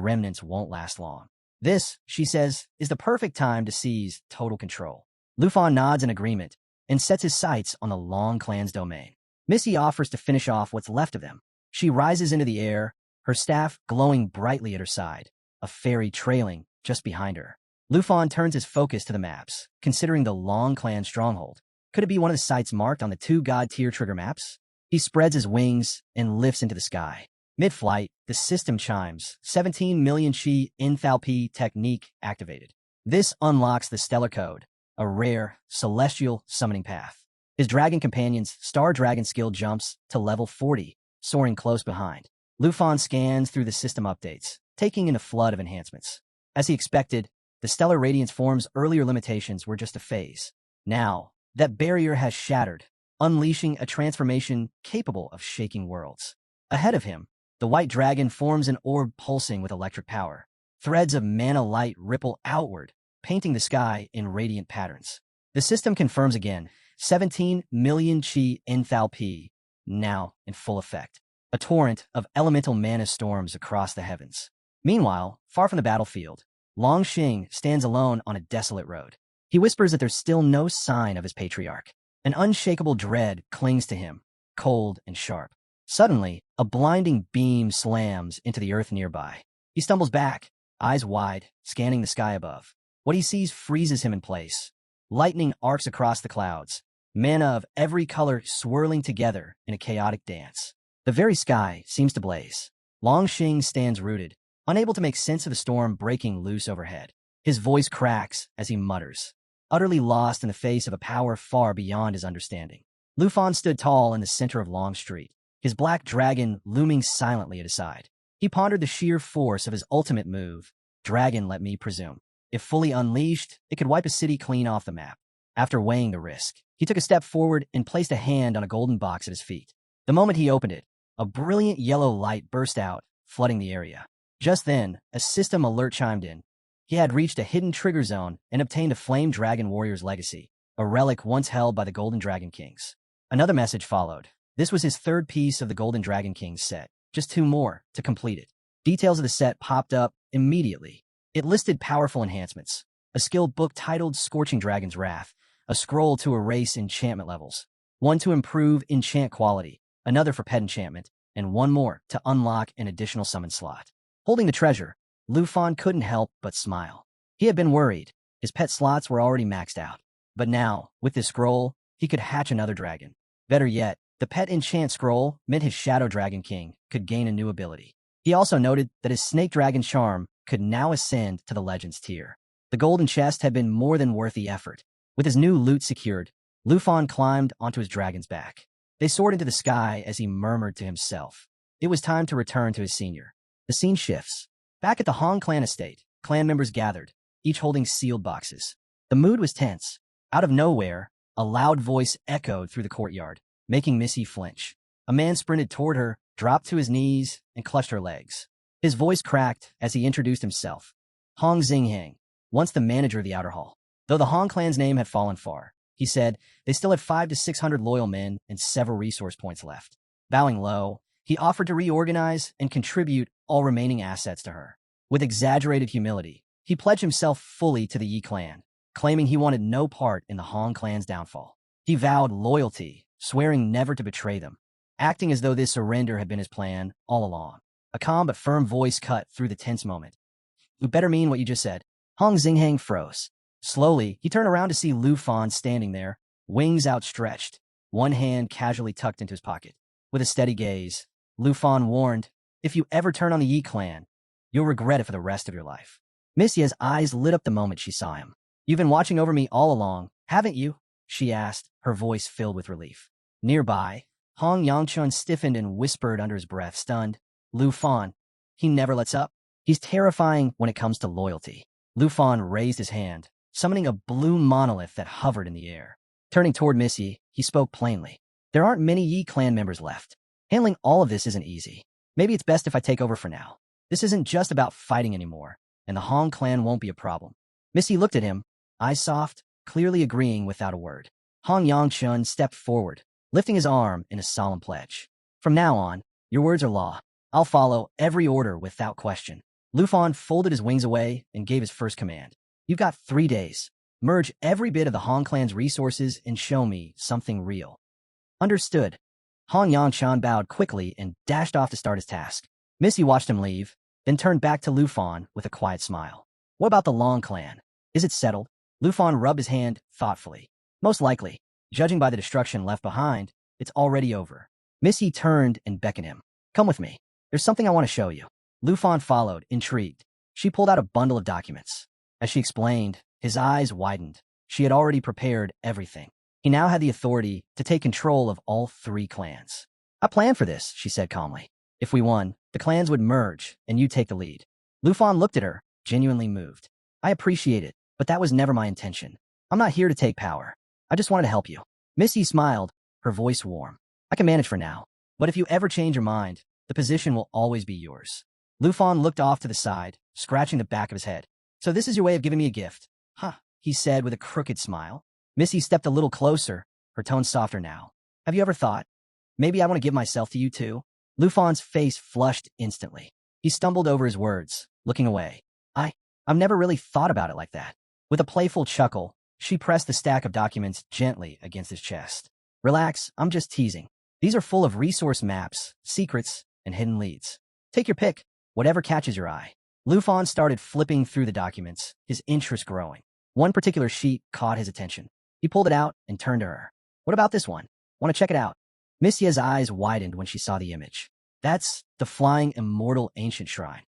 remnants won't last long. This, she says, is the perfect time to seize total control. Lufan nods in agreement and sets his sights on the Long clan's domain. Missy offers to finish off what's left of them. She rises into the air, her staff glowing brightly at her side, a fairy trailing just behind her. Lufan turns his focus to the maps, considering the Long clan stronghold. Could it be one of the sites marked on the 2 god-tier trigger maps? He spreads his wings and lifts into the sky. Mid-flight, the system chimes, 17 million Qi enthalpy technique activated. This unlocks the Stellar Code, a rare, celestial summoning path. His dragon companion's Star Dragon skill jumps to level 40, soaring close behind. Lufan scans through the system updates, taking in a flood of enhancements. As he expected, the Stellar Radiance form's earlier limitations were just a phase. Now, that barrier has shattered, unleashing a transformation capable of shaking worlds. Ahead of him, the white dragon forms an orb pulsing with electric power. Threads of mana light ripple outward, painting the sky in radiant patterns. The system confirms again, 17 million Qi enthalpy, now in full effect. A torrent of elemental mana storms across the heavens. Meanwhile, far from the battlefield, Long Xing stands alone on a desolate road. He whispers that there's still no sign of his patriarch. An unshakable dread clings to him, cold and sharp. Suddenly, a blinding beam slams into the earth nearby. He stumbles back, eyes wide, scanning the sky above. What he sees freezes him in place. Lightning arcs across the clouds, mana of every color swirling together in a chaotic dance. The very sky seems to blaze. Longxing stands rooted, unable to make sense of the storm breaking loose overhead. His voice cracks as he mutters, utterly lost in the face of a power far beyond his understanding. Lufan stood tall in the center of Long Street, his black dragon looming silently at his side. He pondered the sheer force of his ultimate move, Dragon, let me presume. If fully unleashed, it could wipe a city clean off the map. After weighing the risk, he took a step forward and placed a hand on a golden box at his feet. The moment he opened it, a brilliant yellow light burst out, flooding the area. Just then, a system alert chimed in. He had reached a hidden trigger zone and obtained a Flame Dragon Warrior's Legacy, a relic once held by the Golden Dragon Kings. Another message followed. This was his third piece of the Golden Dragon Kings set. Just 2 more to complete it. Details of the set popped up immediately. It listed powerful enhancements. A skill book titled Scorching Dragon's Wrath, a scroll to erase enchantment levels, one to improve enchant quality, another for pet enchantment, and one more to unlock an additional summon slot. Holding the treasure, Lufan couldn't help but smile. He had been worried. His pet slots were already maxed out. But now, with this scroll, he could hatch another dragon. Better yet, the pet enchant scroll meant his Shadow Dragon King could gain a new ability. He also noted that his Snake Dragon charm could now ascend to the Legends tier. The golden chest had been more than worth the effort. With his new loot secured, Lufan climbed onto his dragon's back. They soared into the sky as he murmured to himself. It was time to return to his senior. The scene shifts. Back at the Hong clan estate, clan members gathered, each holding sealed boxes. The mood was tense. Out of nowhere, a loud voice echoed through the courtyard, making Missy flinch. A man sprinted toward her, dropped to his knees, and clutched her legs. His voice cracked as he introduced himself. Hong Xinghang, once the manager of the Outer Hall. Though the Hong clan's name had fallen far, he said, they still had 500 to 600 loyal men and several resource points left. Bowing low, he offered to reorganize and contribute all remaining assets to her. With exaggerated humility, he pledged himself fully to the Yi clan, claiming he wanted no part in the Hong clan's downfall. He vowed loyalty, swearing never to betray them, acting as though this surrender had been his plan all along. A calm but firm voice cut through the tense moment. You better mean what you just said. Hong Xinghang froze. Slowly, he turned around to see Lufan standing there, wings outstretched, one hand casually tucked into his pocket. With a steady gaze, Lufan warned, if you ever turn on the Yi clan, you'll regret it for the rest of your life. Missia's eyes lit up the moment she saw him. You've been watching over me all along, haven't you? She asked, her voice filled with relief. Nearby, Hong Yangchun stiffened and whispered under his breath, stunned. Lufan, he never lets up. He's terrifying when it comes to loyalty. Lufan raised his hand, summoning a blue monolith that hovered in the air. Turning toward Missy, he spoke plainly. There aren't many Yi clan members left. Handling all of this isn't easy. Maybe it's best if I take over for now. This isn't just about fighting anymore, and the Hong clan won't be a problem. Missy looked at him, eyes soft, clearly agreeing without a word. Hong Yangchun stepped forward, lifting his arm in a solemn pledge. From now on, your words are law. I'll follow every order without question. Lufan folded his wings away and gave his first command. You've got 3 days. Merge every bit of the Hong clan's resources and show me something real. Understood. Hong Yangchun bowed quickly and dashed off to start his task. Missy watched him leave, then turned back to Lufan with a quiet smile. What about the Long clan? Is it settled? Lufan rubbed his hand thoughtfully. Most likely, judging by the destruction left behind, it's already over. Missy turned and beckoned him. Come with me. There's something I want to show you. Lufan followed, intrigued. She pulled out a bundle of documents. As she explained, his eyes widened. She had already prepared everything. He now had the authority to take control of all 3 clans. I planned for this, she said calmly. If we won, the clans would merge, and you take the lead. Lufan looked at her, genuinely moved. I appreciate it, but that was never my intention. I'm not here to take power. I just wanted to help you. Missy smiled, her voice warm. I can manage for now, but if you ever change your mind, the position will always be yours. Lufan looked off to the side, scratching the back of his head. So this is your way of giving me a gift? Huh, he said with a crooked smile. Missy stepped a little closer, her tone softer now. Have you ever thought, maybe I want to give myself to you too? Lufan's face flushed instantly. He stumbled over his words, looking away. I've never really thought about it like that. With a playful chuckle, She pressed the stack of documents gently against his chest. Relax, I'm just teasing. These are full of resource maps, secrets, and hidden leads. Take your pick, whatever catches your eye. Lufan started flipping through the documents, his interest growing. One particular sheet caught his attention. He pulled it out and turned to her. What about this one? Want to check it out? Miss Ye's eyes widened when she saw the image. That's the flying immortal ancient shrine.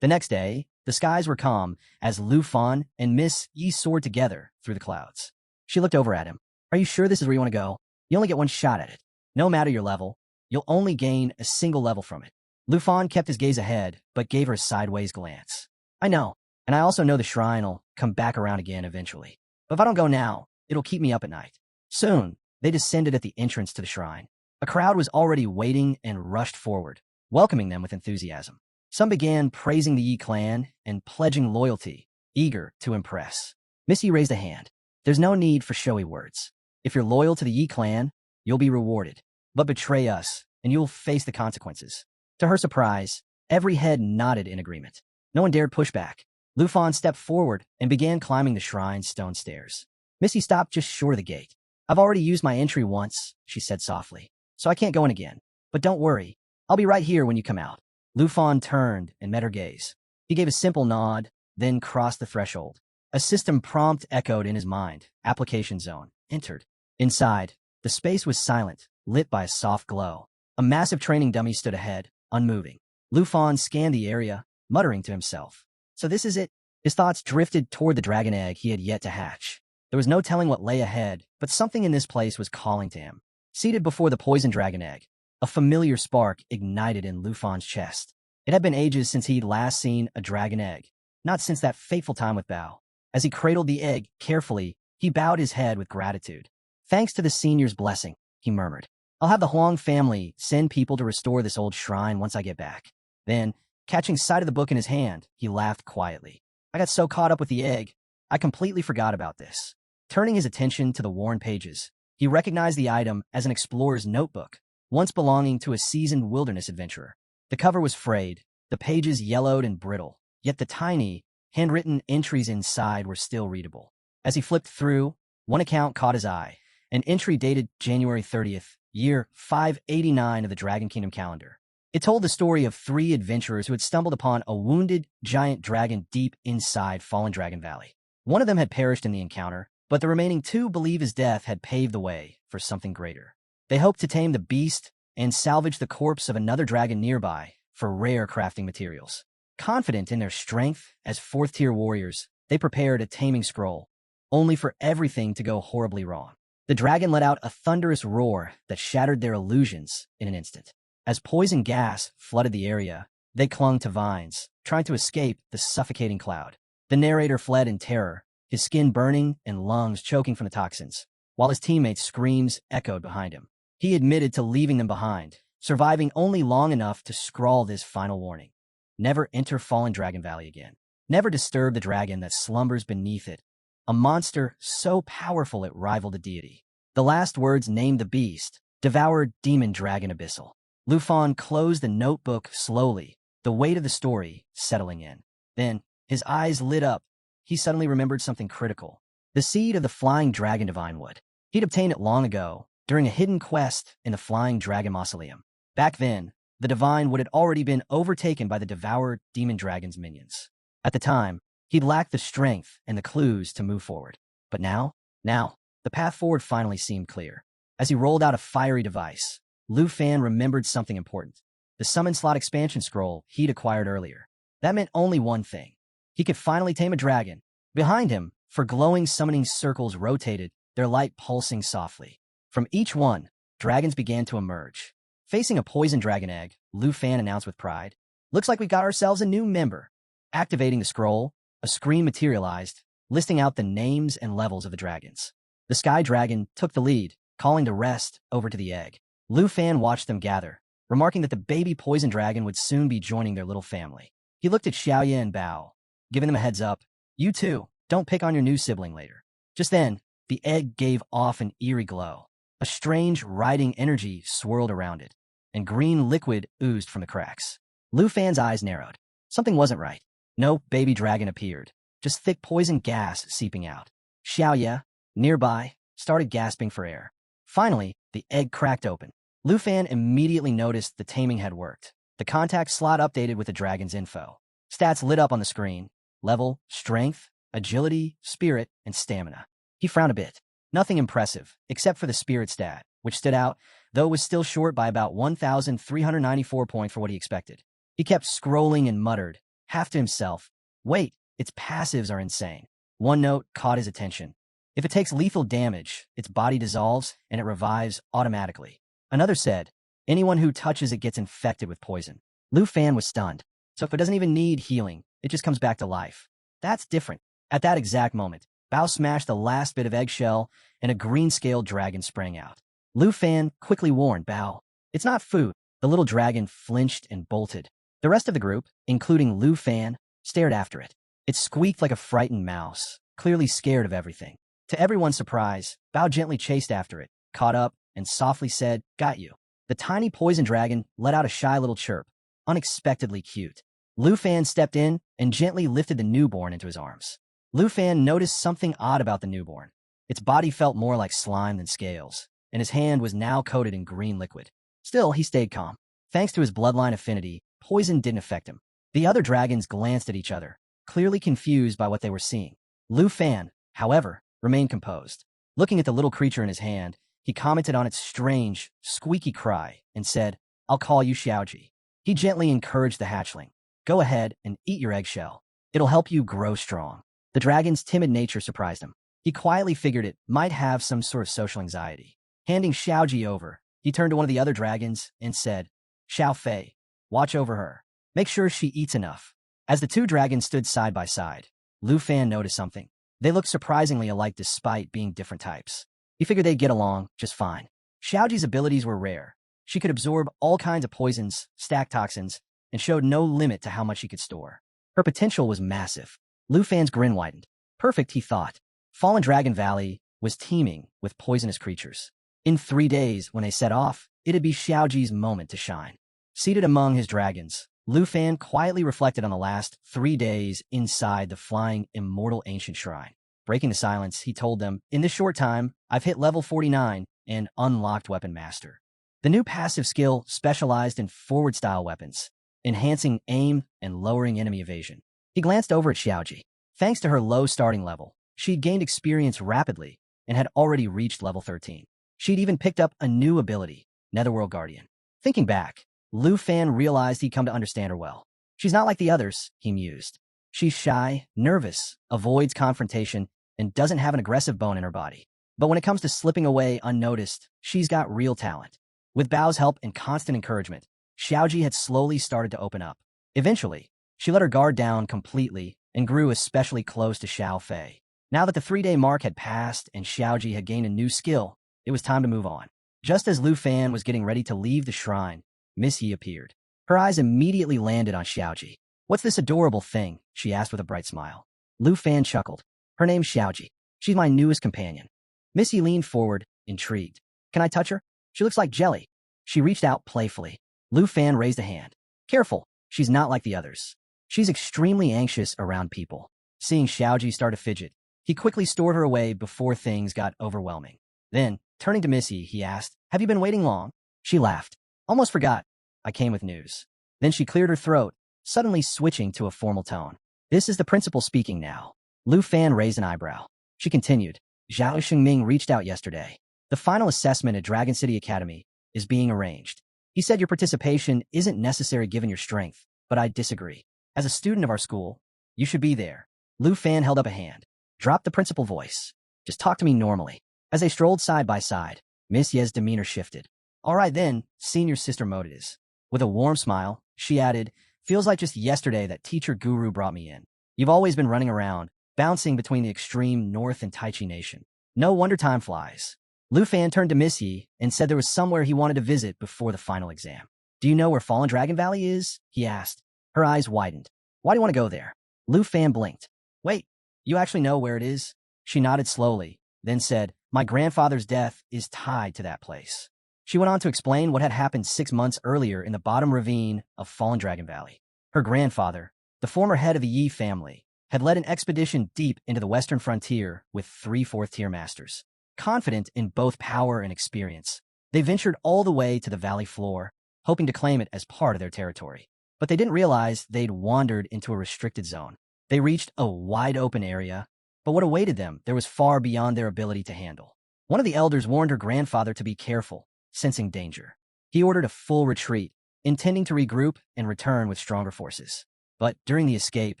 The next day, the skies were calm as Lufan and Miss Yi soared together through the clouds. She looked over at him. Are you sure this is where you want to go? You only get one shot at it. No matter your level, you'll only gain a single level from it. Lufan kept his gaze ahead, but gave her a sideways glance. I know, and I also know the shrine will come back around again eventually. But if I don't go now, it'll keep me up at night. Soon, they descended at the entrance to the shrine. A crowd was already waiting and rushed forward, welcoming them with enthusiasm. Some began praising the Yi clan and pledging loyalty, eager to impress. Miss Yi raised a hand. There's no need for showy words. If you're loyal to the Yi clan, you'll be rewarded. But betray us, and you'll face the consequences. To her surprise, every head nodded in agreement. No one dared push back. Lufan stepped forward and began climbing the shrine's stone stairs. Missy stopped just short of the gate. I've already used my entry once, she said softly, so I can't go in again. But don't worry, I'll be right here when you come out. Lufan turned and met her gaze. He gave a simple nod, then crossed the threshold. A system prompt echoed in his mind. Application zone. Entered. Inside, the space was silent, lit by a soft glow. A massive training dummy stood ahead, unmoving. Lufan scanned the area, muttering to himself. So this is it? His thoughts drifted toward the dragon egg he had yet to hatch. There was no telling what lay ahead, but something in this place was calling to him. Seated before the poison dragon egg, a familiar spark ignited in Lufan's chest. It had been ages since he'd last seen a dragon egg, not since that fateful time with Bao. As he cradled the egg carefully, he bowed his head with gratitude. Thanks to the senior's blessing, he murmured. I'll have the Huang family send people to restore this old shrine once I get back. Then, catching sight of the book in his hand, he laughed quietly. I got so caught up with the egg, I completely forgot about this. Turning his attention to the worn pages, he recognized the item as an explorer's notebook, once belonging to a seasoned wilderness adventurer. The cover was frayed, the pages yellowed and brittle, yet the tiny, handwritten entries inside were still readable. As he flipped through, one account caught his eye, an entry dated January 30th, year 589 of the Dragon Kingdom calendar. It told the story of 3 adventurers who had stumbled upon a wounded giant dragon deep inside Fallen Dragon Valley. One of them had perished in the encounter, but the remaining 2 believe his death had paved the way for something greater. They hoped to tame the beast and salvage the corpse of another dragon nearby for rare crafting materials. Confident in their strength as 4th-tier warriors, they prepared a taming scroll, only for everything to go horribly wrong. The dragon let out a thunderous roar that shattered their illusions in an instant. As poison gas flooded the area, they clung to vines, trying to escape the suffocating cloud. The narrator fled in terror, his skin burning and lungs choking from the toxins, while his teammates' screams echoed behind him. He admitted to leaving them behind, surviving only long enough to scrawl this final warning. Never enter Fallen Dragon Valley again. Never disturb the dragon that slumbers beneath it, a monster so powerful it rivaled a deity. The last words named the beast, devoured demon dragon abyssal. Lufan closed the notebook slowly, the weight of the story settling in. Then, his eyes lit up. He suddenly remembered something critical. The seed of the flying dragon divine wood. He'd obtained it long ago, during a hidden quest in the flying dragon mausoleum. Back then, the divine wood had already been overtaken by the devoured demon dragon's minions. At the time, he'd lacked the strength and the clues to move forward. But now, the path forward finally seemed clear. As he rolled out a fiery device, Lufan remembered something important. The summon slot expansion scroll he'd acquired earlier. That meant only one thing. He could finally tame a dragon. Behind him, four glowing summoning circles rotated, their light pulsing softly. From each one, dragons began to emerge. Facing a poison dragon egg, Lufan announced with pride, "Looks like we got ourselves a new member." Activating the scroll, a screen materialized, listing out the names and levels of the dragons. The sky dragon took the lead, calling the rest over to the egg. Lufan watched them gather, remarking that the baby poison dragon would soon be joining their little family. He looked at Xiao and Bao, giving them a heads up. You too, don't pick on your new sibling later. Just then, the egg gave off an eerie glow. A strange, riding energy swirled around it, and green liquid oozed from the cracks. Lufan's eyes narrowed. Something wasn't right. No baby dragon appeared, just thick poison gas seeping out. Xiao, nearby started gasping for air. Finally, the egg cracked open. Lufan immediately noticed the taming had worked. The contact slot updated with the dragon's info. Stats lit up on the screen: level, strength, agility, spirit, and stamina. He frowned a bit. Nothing impressive, except for the spirit stat, which stood out, though it was still short by about 1,394 points for what he expected. He kept scrolling and muttered, half to himself, "Wait, its passives are insane." One note caught his attention. If it takes lethal damage, its body dissolves and it revives automatically. Another said, anyone who touches it gets infected with poison. Lufan was stunned. So if it doesn't even need healing, it just comes back to life. That's different. At that exact moment, Bao smashed the last bit of eggshell and a green-scaled dragon sprang out. Lufan quickly warned Bao, "It's not food." The little dragon flinched and bolted. The rest of the group, including Lufan, stared after it. It squeaked like a frightened mouse, clearly scared of everything. To everyone's surprise, Bao gently chased after it, caught up, and softly said, "Got you." The tiny poison dragon let out a shy little chirp, unexpectedly cute. Lufan stepped in and gently lifted the newborn into his arms. Lufan noticed something odd about the newborn. Its body felt more like slime than scales, and his hand was now coated in green liquid. Still, he stayed calm. Thanks to his bloodline affinity, poison didn't affect him. The other dragons glanced at each other, clearly confused by what they were seeing. Lufan, however, remained composed. Looking at the little creature in his hand, he commented on its strange, squeaky cry and said, "I'll call you Xiaoji." He gently encouraged the hatchling. "Go ahead and eat your eggshell. It'll help you grow strong." The dragon's timid nature surprised him. He quietly figured it might have some sort of social anxiety. Handing Xiaoji over, he turned to one of the other dragons and said, "Xiao Fei, watch over her. Make sure she eats enough." As the two dragons stood side by side, Lufan noticed something. They looked surprisingly alike despite being different types. He figured they'd get along just fine. Xiaoji's abilities were rare. She could absorb all kinds of poisons, stack toxins, and showed no limit to how much she could store. Her potential was massive. Lufan's grin widened. Perfect, he thought. Fallen Dragon Valley was teeming with poisonous creatures. In 3 days, when they set off, it'd be Xiaoji's moment to shine. Seated among his dragons, Lufan quietly reflected on the last 3 days inside the flying immortal ancient shrine. Breaking the silence, he told them, "In this short time, I've hit level 49 and unlocked Weapon Master." The new passive skill specialized in forward-style weapons, enhancing aim and lowering enemy evasion. He glanced over at Xiaoji. Thanks to her low starting level, she'd gained experience rapidly and had already reached level 13. She'd even picked up a new ability, Netherworld Guardian. Thinking back, Lufan realized he'd come to understand her well. She's not like the others, he mused. She's shy, nervous, avoids confrontation, and doesn't have an aggressive bone in her body. But when it comes to slipping away unnoticed, she's got real talent. With Bao's help and constant encouragement, Xiaoji had slowly started to open up. Eventually, she let her guard down completely and grew especially close to Xiao Fei. Now that the 3-day mark had passed and Xiaoji had gained a new skill, it was time to move on. Just as Lufan was getting ready to leave the shrine, Miss Yi appeared. Her eyes immediately landed on Xiaoji. "What's this adorable thing?" she asked with a bright smile. Lufan chuckled. "Her name's Xiaoji. She's my newest companion." Miss Yi leaned forward, intrigued. "Can I touch her? She looks like jelly." She reached out playfully. Lufan raised a hand. "Careful, she's not like the others. She's extremely anxious around people." Seeing Xiaoji start to fidget, he quickly stored her away before things got overwhelming. Then, turning to Missy, he asked, "Have you been waiting long?" She laughed. "Almost forgot. I came with news." Then she cleared her throat, suddenly switching to a formal tone. "This is the principal speaking now." Lufan raised an eyebrow. She continued, "Zhao Xingming reached out yesterday. The final assessment at Dragon City Academy is being arranged. He said your participation isn't necessary given your strength, but I disagree. As a student of our school, you should be there." Lufan held up a hand. "Drop the principal voice. Just talk to me normally." As they strolled side by side, Miss Ye's demeanor shifted. "All right then, senior sister mode it is." With a warm smile, she added, "Feels like just yesterday that teacher guru brought me in. You've always been running around, bouncing between the extreme north and Taichi Nation. No wonder time flies." Lufan turned to Miss Yi and said there was somewhere he wanted to visit before the final exam. "Do you know where Fallen Dragon Valley is?" he asked. Her eyes widened. "Why do you want to go there?" Lufan blinked. "Wait, you actually know where it is?" She nodded slowly, then said, "My grandfather's death is tied to that place." She went on to explain what had happened 6 months earlier in the bottom ravine of Fallen Dragon Valley. Her grandfather, the former head of the Yi family, had led an expedition deep into the western frontier with 3 fourth-tier masters. Confident in both power and experience, they ventured all the way to the valley floor, hoping to claim it as part of their territory. But they didn't realize they'd wandered into a restricted zone. They reached a wide-open area, but what awaited them there was far beyond their ability to handle. One of the elders warned her grandfather to be careful, sensing danger. He ordered a full retreat, intending to regroup and return with stronger forces. But during the escape,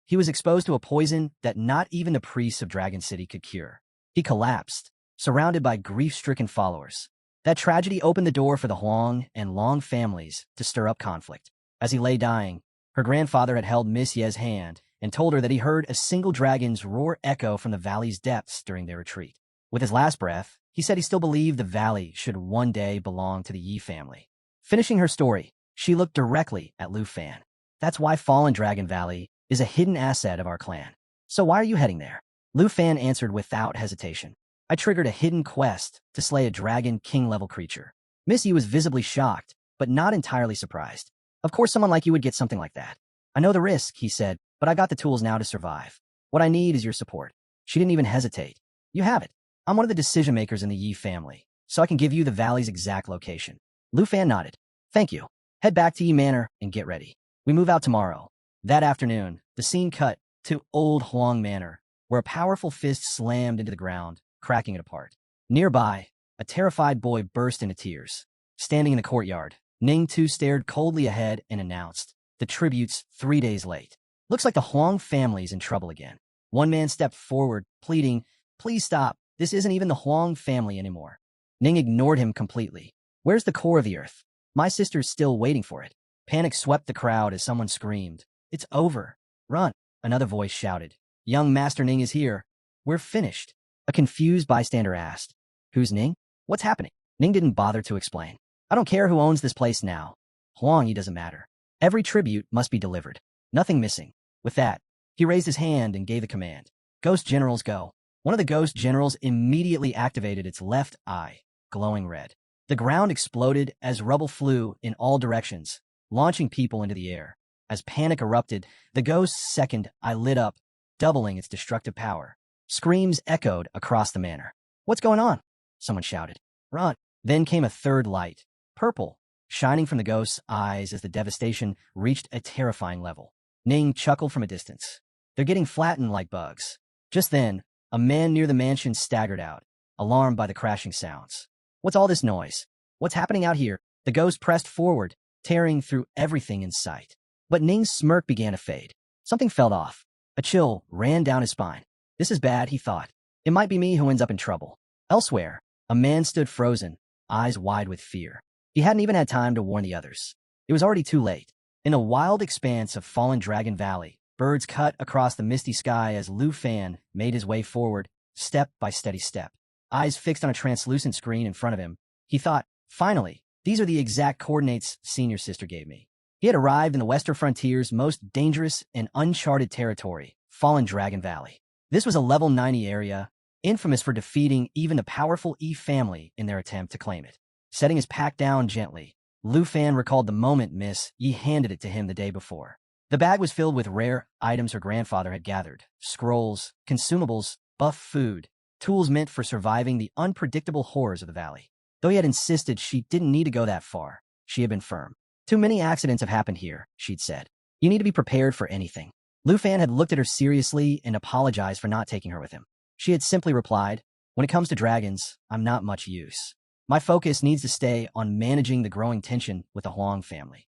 he was exposed to a poison that not even the priests of Dragon City could cure. He collapsed, surrounded by grief-stricken followers. That tragedy opened the door for the Huang and Long families to stir up conflict. As he lay dying, her grandfather had held Miss Ye's hand and told her that he heard a single dragon's roar echo from the valley's depths during their retreat. With his last breath, he said he still believed the valley should one day belong to the Yi family. Finishing her story, she looked directly at Lufan. That's why Fallen Dragon Valley is a hidden asset of our clan. So why are you heading there? Lufan answered without hesitation. I triggered a hidden quest to slay a dragon king-level creature. Miss Yi was visibly shocked, but not entirely surprised. Of course someone like you would get something like that. I know the risk, he said, but I got the tools now to survive. What I need is your support. She didn't even hesitate. You have it. I'm one of the decision-makers in the Yi family, so I can give you the valley's exact location. Lufan nodded. Thank you. Head back to Yi Manor and get ready. We move out tomorrow. That afternoon, the scene cut to Old Huang Manor, where a powerful fist slammed into the ground, cracking it apart. Nearby, a terrified boy burst into tears. Standing in the courtyard, Ning Tu stared coldly ahead and announced, the tribute's 3 days late. Looks like the Huang family's in trouble again. One man stepped forward, pleading, please stop. This isn't even the Huang family anymore. Ning ignored him completely. Where's the core of the earth? My sister's still waiting for it. Panic swept the crowd as someone screamed. It's over. Run. Another voice shouted. Young Master Ning is here. We're finished. A confused bystander asked. Who's Ning? What's happening? Ning didn't bother to explain. I don't care who owns this place now. Huang Yi doesn't matter. Every tribute must be delivered. Nothing missing. With that, he raised his hand and gave a command. Ghost generals go. One of the ghost generals immediately activated its left eye, glowing red. The ground exploded as rubble flew in all directions, launching people into the air. As panic erupted, the ghost's second eye lit up, doubling its destructive power. Screams echoed across the manor. What's going on? Someone shouted. Run. Then came a third light, purple, shining from the ghost's eyes as the devastation reached a terrifying level. Ning chuckled from a distance. They're getting flattened like bugs. Just then, a man near the mansion staggered out, alarmed by the crashing sounds. What's all this noise? What's happening out here? The ghost pressed forward, tearing through everything in sight. But Ning's smirk began to fade. Something felt off. A chill ran down his spine. This is bad, he thought. It might be me who ends up in trouble. Elsewhere, a man stood frozen, eyes wide with fear. He hadn't even had time to warn the others. It was already too late. In a wild expanse of Fallen Dragon Valley, birds cut across the misty sky as Lufan made his way forward, step by steady step. Eyes fixed on a translucent screen in front of him, he thought, finally, these are the exact coordinates Senior Sister gave me. He had arrived in the western frontier's most dangerous and uncharted territory, Fallen Dragon Valley. This was a level 90 area, infamous for defeating even the powerful Yi family in their attempt to claim it. Setting his pack down gently, Lufan recalled the moment Miss Yi handed it to him the day before. The bag was filled with rare items her grandfather had gathered, scrolls, consumables, buff food, tools meant for surviving the unpredictable horrors of the valley. Though he had insisted she didn't need to go that far, she had been firm. Too many accidents have happened here, she'd said. You need to be prepared for anything. Lufan had looked at her seriously and apologized for not taking her with him. She had simply replied, when it comes to dragons, I'm not much use. My focus needs to stay on managing the growing tension with the Huang family.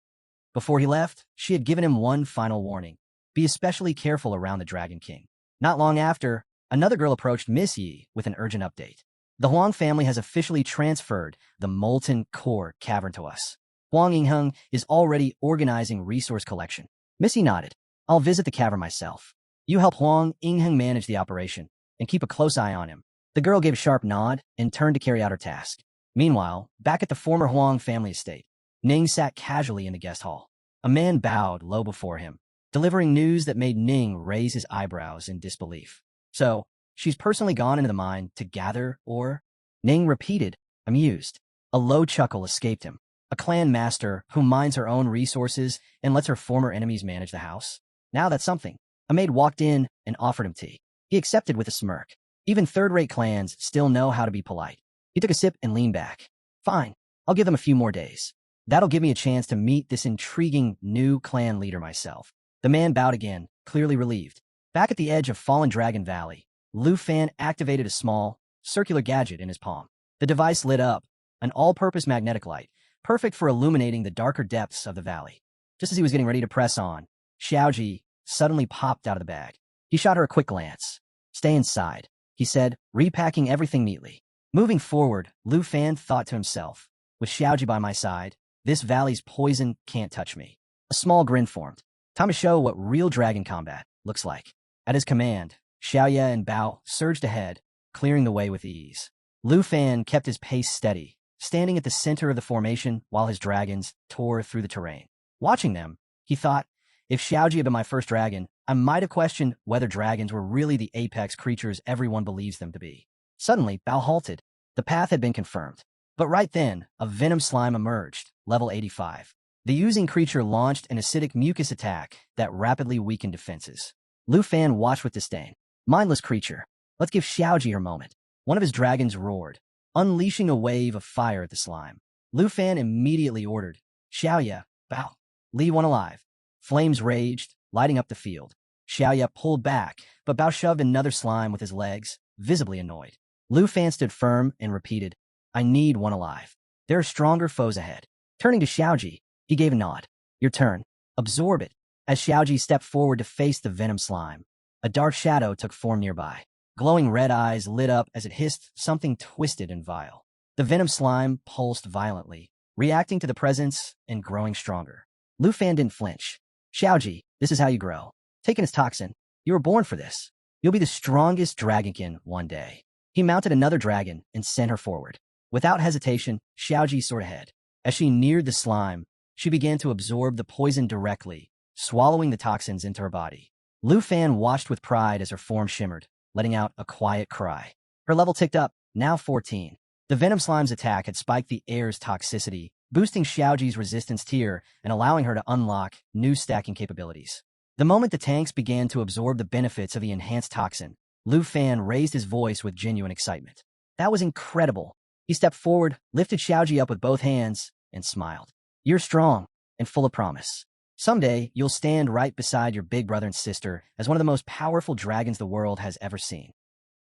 Before he left, she had given him one final warning. Be especially careful around the Dragon King. Not long after, another girl approached Miss Yi with an urgent update. The Huang family has officially transferred the Molten Core cavern to us. Huang Yingheng is already organizing resource collection. Miss Yi nodded. I'll visit the cavern myself. You help Huang Yingheng manage the operation and keep a close eye on him. The girl gave a sharp nod and turned to carry out her task. Meanwhile, back at the former Huang family estate, Ning sat casually in the guest hall. A man bowed low before him, delivering news that made Ning raise his eyebrows in disbelief. So, she's personally gone into the mine to gather or? Ning repeated, amused. A low chuckle escaped him. A clan master who mines her own resources and lets her former enemies manage the house? Now that's something. A maid walked in and offered him tea. He accepted with a smirk. Even third-rate clans still know how to be polite. He took a sip and leaned back. Fine, I'll give them a few more days. That'll give me a chance to meet this intriguing new clan leader myself. The man bowed again, clearly relieved. Back at the edge of Fallen Dragon Valley, Lufan activated a small, circular gadget in his palm. The device lit up, an all-purpose magnetic light, perfect for illuminating the darker depths of the valley. Just as he was getting ready to press on, Xiaoji suddenly popped out of the bag. He shot her a quick glance. Stay inside, he said, repacking everything neatly. Moving forward, Lufan thought to himself, with Xiaoji by my side, this valley's poison can't touch me. A small grin formed. Time to show what real dragon combat looks like. At his command, Xiaoye and Bao surged ahead, clearing the way with ease. Lufan kept his pace steady, standing at the center of the formation while his dragons tore through the terrain. Watching them, he thought, if Xiaoji had been my first dragon, I might have questioned whether dragons were really the apex creatures everyone believes them to be. Suddenly, Bao halted. The path had been confirmed. But right then, a venom slime emerged, level 85. The using creature launched an acidic mucus attack that rapidly weakened defenses. Lufan watched with disdain. Mindless creature. Let's give Xiaoji her moment. One of his dragons roared, unleashing a wave of fire at the slime. Lufan immediately ordered, Xiaoye, Bao, leave one alive. Flames raged, lighting up the field. Xiaoye pulled back, but Bao shoved another slime with his legs, visibly annoyed. Lufan stood firm and repeated, I need one alive. There are stronger foes ahead. Turning to Xiaoji, he gave a nod. Your turn. Absorb it. As Xiaoji stepped forward to face the venom slime, a dark shadow took form nearby. Glowing red eyes lit up as it hissed something twisted and vile. The venom slime pulsed violently, reacting to the presence and growing stronger. Lufan didn't flinch. Xiaoji, this is how you grow. Taking his toxin, you were born for this. You'll be the strongest dragonkin one day. He mounted another dragon and sent her forward. Without hesitation, Xiaoji soared ahead. As she neared the slime, she began to absorb the poison directly, swallowing the toxins into her body. Lufan watched with pride as her form shimmered, letting out a quiet cry. Her level ticked up, now 14. The venom slime's attack had spiked the air's toxicity, boosting Xiaoji's resistance tier and allowing her to unlock new stacking capabilities. The moment the tanks began to absorb the benefits of the enhanced toxin, Lufan raised his voice with genuine excitement. That was incredible. He stepped forward, lifted Xiaoji up with both hands, and smiled. You're strong and full of promise. Someday, you'll stand right beside your big brother and sister as one of the most powerful dragons the world has ever seen.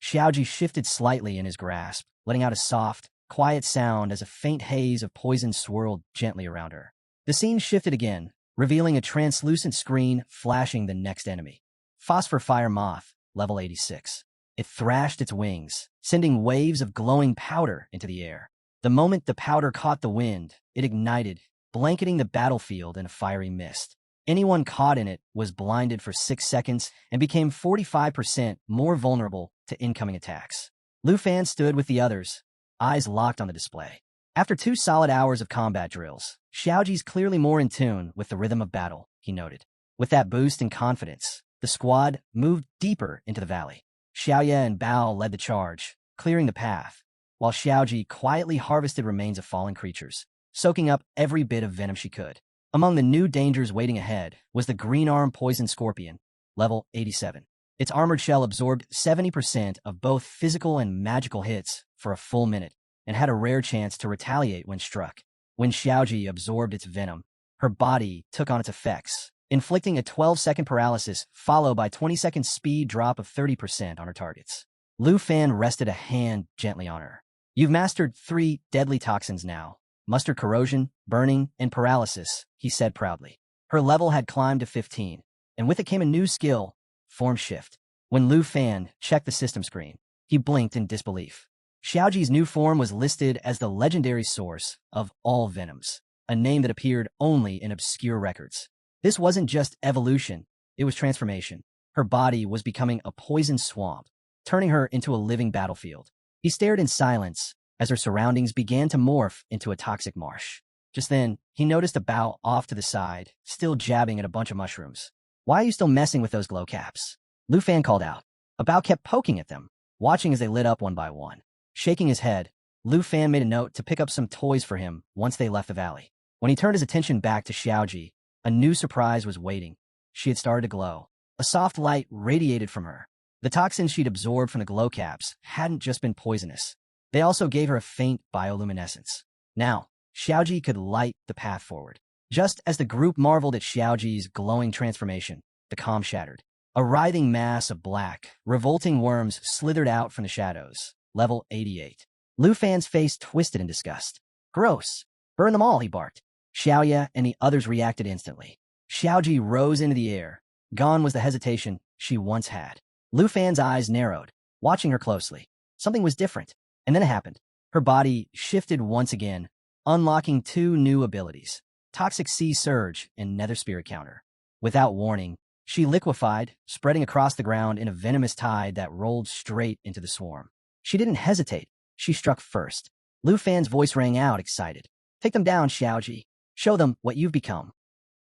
Xiaoji shifted slightly in his grasp, letting out a soft, quiet sound as a faint haze of poison swirled gently around her. The scene shifted again, revealing a translucent screen flashing the next enemy. Phosphor Fire Moth, level 86. It thrashed its wings, sending waves of glowing powder into the air. The moment the powder caught the wind, it ignited, blanketing the battlefield in a fiery mist. Anyone caught in it was blinded for 6 seconds and became 45% more vulnerable to incoming attacks. Lufan stood with the others, eyes locked on the display. After 2 solid hours of combat drills, Xiaoji's clearly more in tune with the rhythm of battle, he noted. With that boost in confidence, the squad moved deeper into the valley. Xiaoye and Bao led the charge, clearing the path, while Xiaoji quietly harvested remains of fallen creatures, soaking up every bit of venom she could. Among the new dangers waiting ahead was the green-arm poison scorpion, level 87. Its armored shell absorbed 70% of both physical and magical hits for a full minute, and had a rare chance to retaliate when struck. When Xiaoji absorbed its venom, her body took on its effects, inflicting a 12-second paralysis followed by 20-second speed drop of 30% on her targets. Lufan rested a hand gently on her. You've mastered 3 deadly toxins now. Mustard corrosion, burning, and paralysis, he said proudly. Her level had climbed to 15, and with it came a new skill, form shift. When Lufan checked the system screen, he blinked in disbelief. Xiaoji's new form was listed as the legendary source of all venoms, a name that appeared only in obscure records. This wasn't just evolution, it was transformation. Her body was becoming a poison swamp, turning her into a living battlefield. He stared in silence as her surroundings began to morph into a toxic marsh. Just then, he noticed a Bao off to the side, still jabbing at a bunch of mushrooms. Why are you still messing with those glow caps? Lufan called out. A Bao kept poking at them, watching as they lit up one by one. Shaking his head, Lufan made a note to pick up some toys for him once they left the valley. When he turned his attention back to Xiaoji, a new surprise was waiting. She had started to glow. A soft light radiated from her. The toxins she'd absorbed from the glow caps hadn't just been poisonous. They also gave her a faint bioluminescence. Now, Xiaoji could light the path forward. Just as the group marveled at Xiaoji's glowing transformation, the calm shattered. A writhing mass of black, revolting worms slithered out from the shadows. Level 88. Lufan's face twisted in disgust. Gross. Burn them all, he barked. Xiaoya and the others reacted instantly. Xiaoji rose into the air. Gone was the hesitation she once had. Lufan's eyes narrowed, watching her closely. Something was different. And then it happened. Her body shifted once again, unlocking two new abilities. Toxic Sea Surge and Nether Spirit Counter. Without warning, she liquefied, spreading across the ground in a venomous tide that rolled straight into the swarm. She didn't hesitate. She struck first. Lufan's voice rang out, excited. Take them down, Xiaoji. Show them what you've become.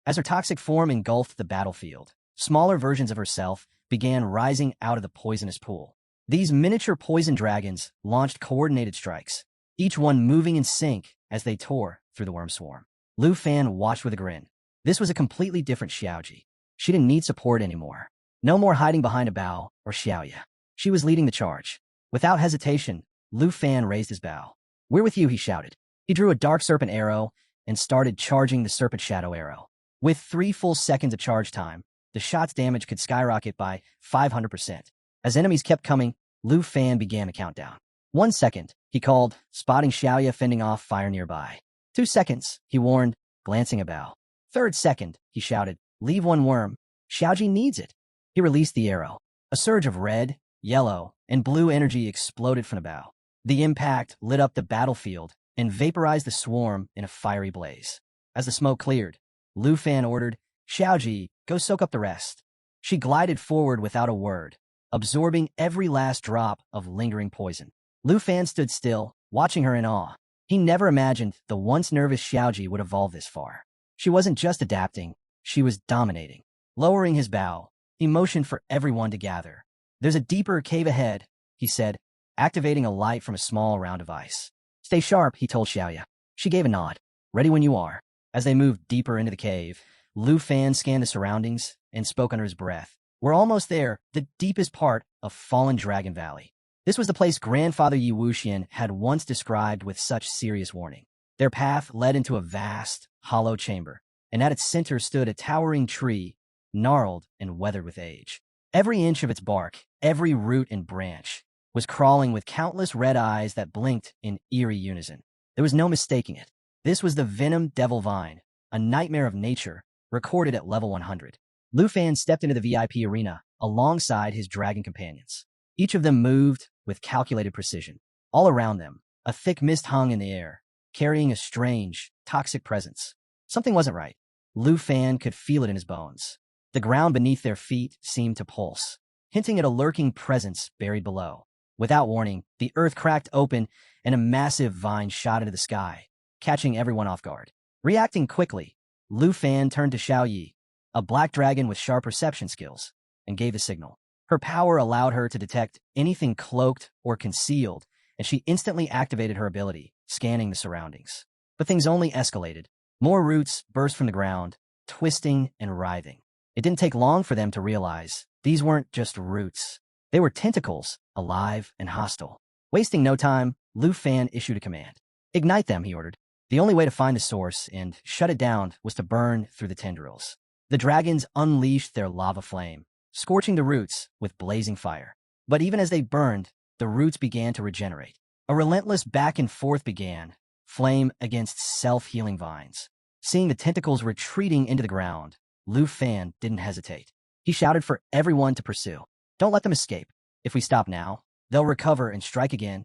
As her toxic form engulfed the battlefield, smaller versions of herself began rising out of the poisonous pool. These miniature poison dragons launched coordinated strikes, each one moving in sync as they tore through the worm swarm. Lufan watched with a grin. This was a completely different Xiaoji. She didn't need support anymore. No more hiding behind a bow or Xiaoya. She was leading the charge. Without hesitation, Lufan raised his bow. We're with you, he shouted. He drew a dark serpent arrow and started charging the serpent shadow arrow. With 3 full seconds of charge time, the shot's damage could skyrocket by 500%. As enemies kept coming, Lufan began a countdown. 1 second, he called, spotting Xiaoya fending off fire nearby. 2 seconds, he warned, glancing about. 3rd second, he shouted, leave 1 worm. Xiaoji needs it. He released the arrow. A surge of red, yellow, and blue energy exploded from the bow. The impact lit up the battlefield and vaporized the swarm in a fiery blaze. As the smoke cleared, Lufan ordered, Xiaoji, go soak up the rest. She glided forward without a word, absorbing every last drop of lingering poison. Lufan stood still, watching her in awe. He never imagined the once nervous Xiaoji would evolve this far. She wasn't just adapting, she was dominating. Lowering his bow, he motioned for everyone to gather. There's a deeper cave ahead, he said, activating a light from a small round of ice. Stay sharp, he told Xiaoya. She gave a nod. Ready when you are. As they moved deeper into the cave, Lufan scanned the surroundings and spoke under his breath. We're almost there, the deepest part of Fallen Dragon Valley. This was the place Grandfather Yi Wuxian had once described with such serious warning. Their path led into a vast, hollow chamber, and at its center stood a towering tree, gnarled and weathered with age. Every inch of its bark, every root and branch, was crawling with countless red eyes that blinked in eerie unison. There was no mistaking it. This was the Venom Devil Vine, a nightmare of nature, recorded at level 100. Lufan stepped into the VIP arena alongside his dragon companions. Each of them moved with calculated precision. All around them, a thick mist hung in the air, carrying a strange, toxic presence. Something wasn't right. Lufan could feel it in his bones. The ground beneath their feet seemed to pulse, hinting at a lurking presence buried below. Without warning, the earth cracked open and a massive vine shot into the sky, catching everyone off guard. Reacting quickly, Lufan turned to Xiao Yi, a black dragon with sharp perception skills, and gave the signal. Her power allowed her to detect anything cloaked or concealed, and she instantly activated her ability, scanning the surroundings. But things only escalated. More roots burst from the ground, twisting and writhing. It didn't take long for them to realize these weren't just roots. They were tentacles, alive and hostile. Wasting no time, Lufan issued a command. Ignite them, he ordered. The only way to find the source and shut it down was to burn through the tendrils. The dragons unleashed their lava flame, scorching the roots with blazing fire. But even as they burned, the roots began to regenerate. A relentless back and forth began, flame against self-healing vines. Seeing the tentacles retreating into the ground, Lufan didn't hesitate. He shouted for everyone to pursue. Don't let them escape. If we stop now, they'll recover and strike again.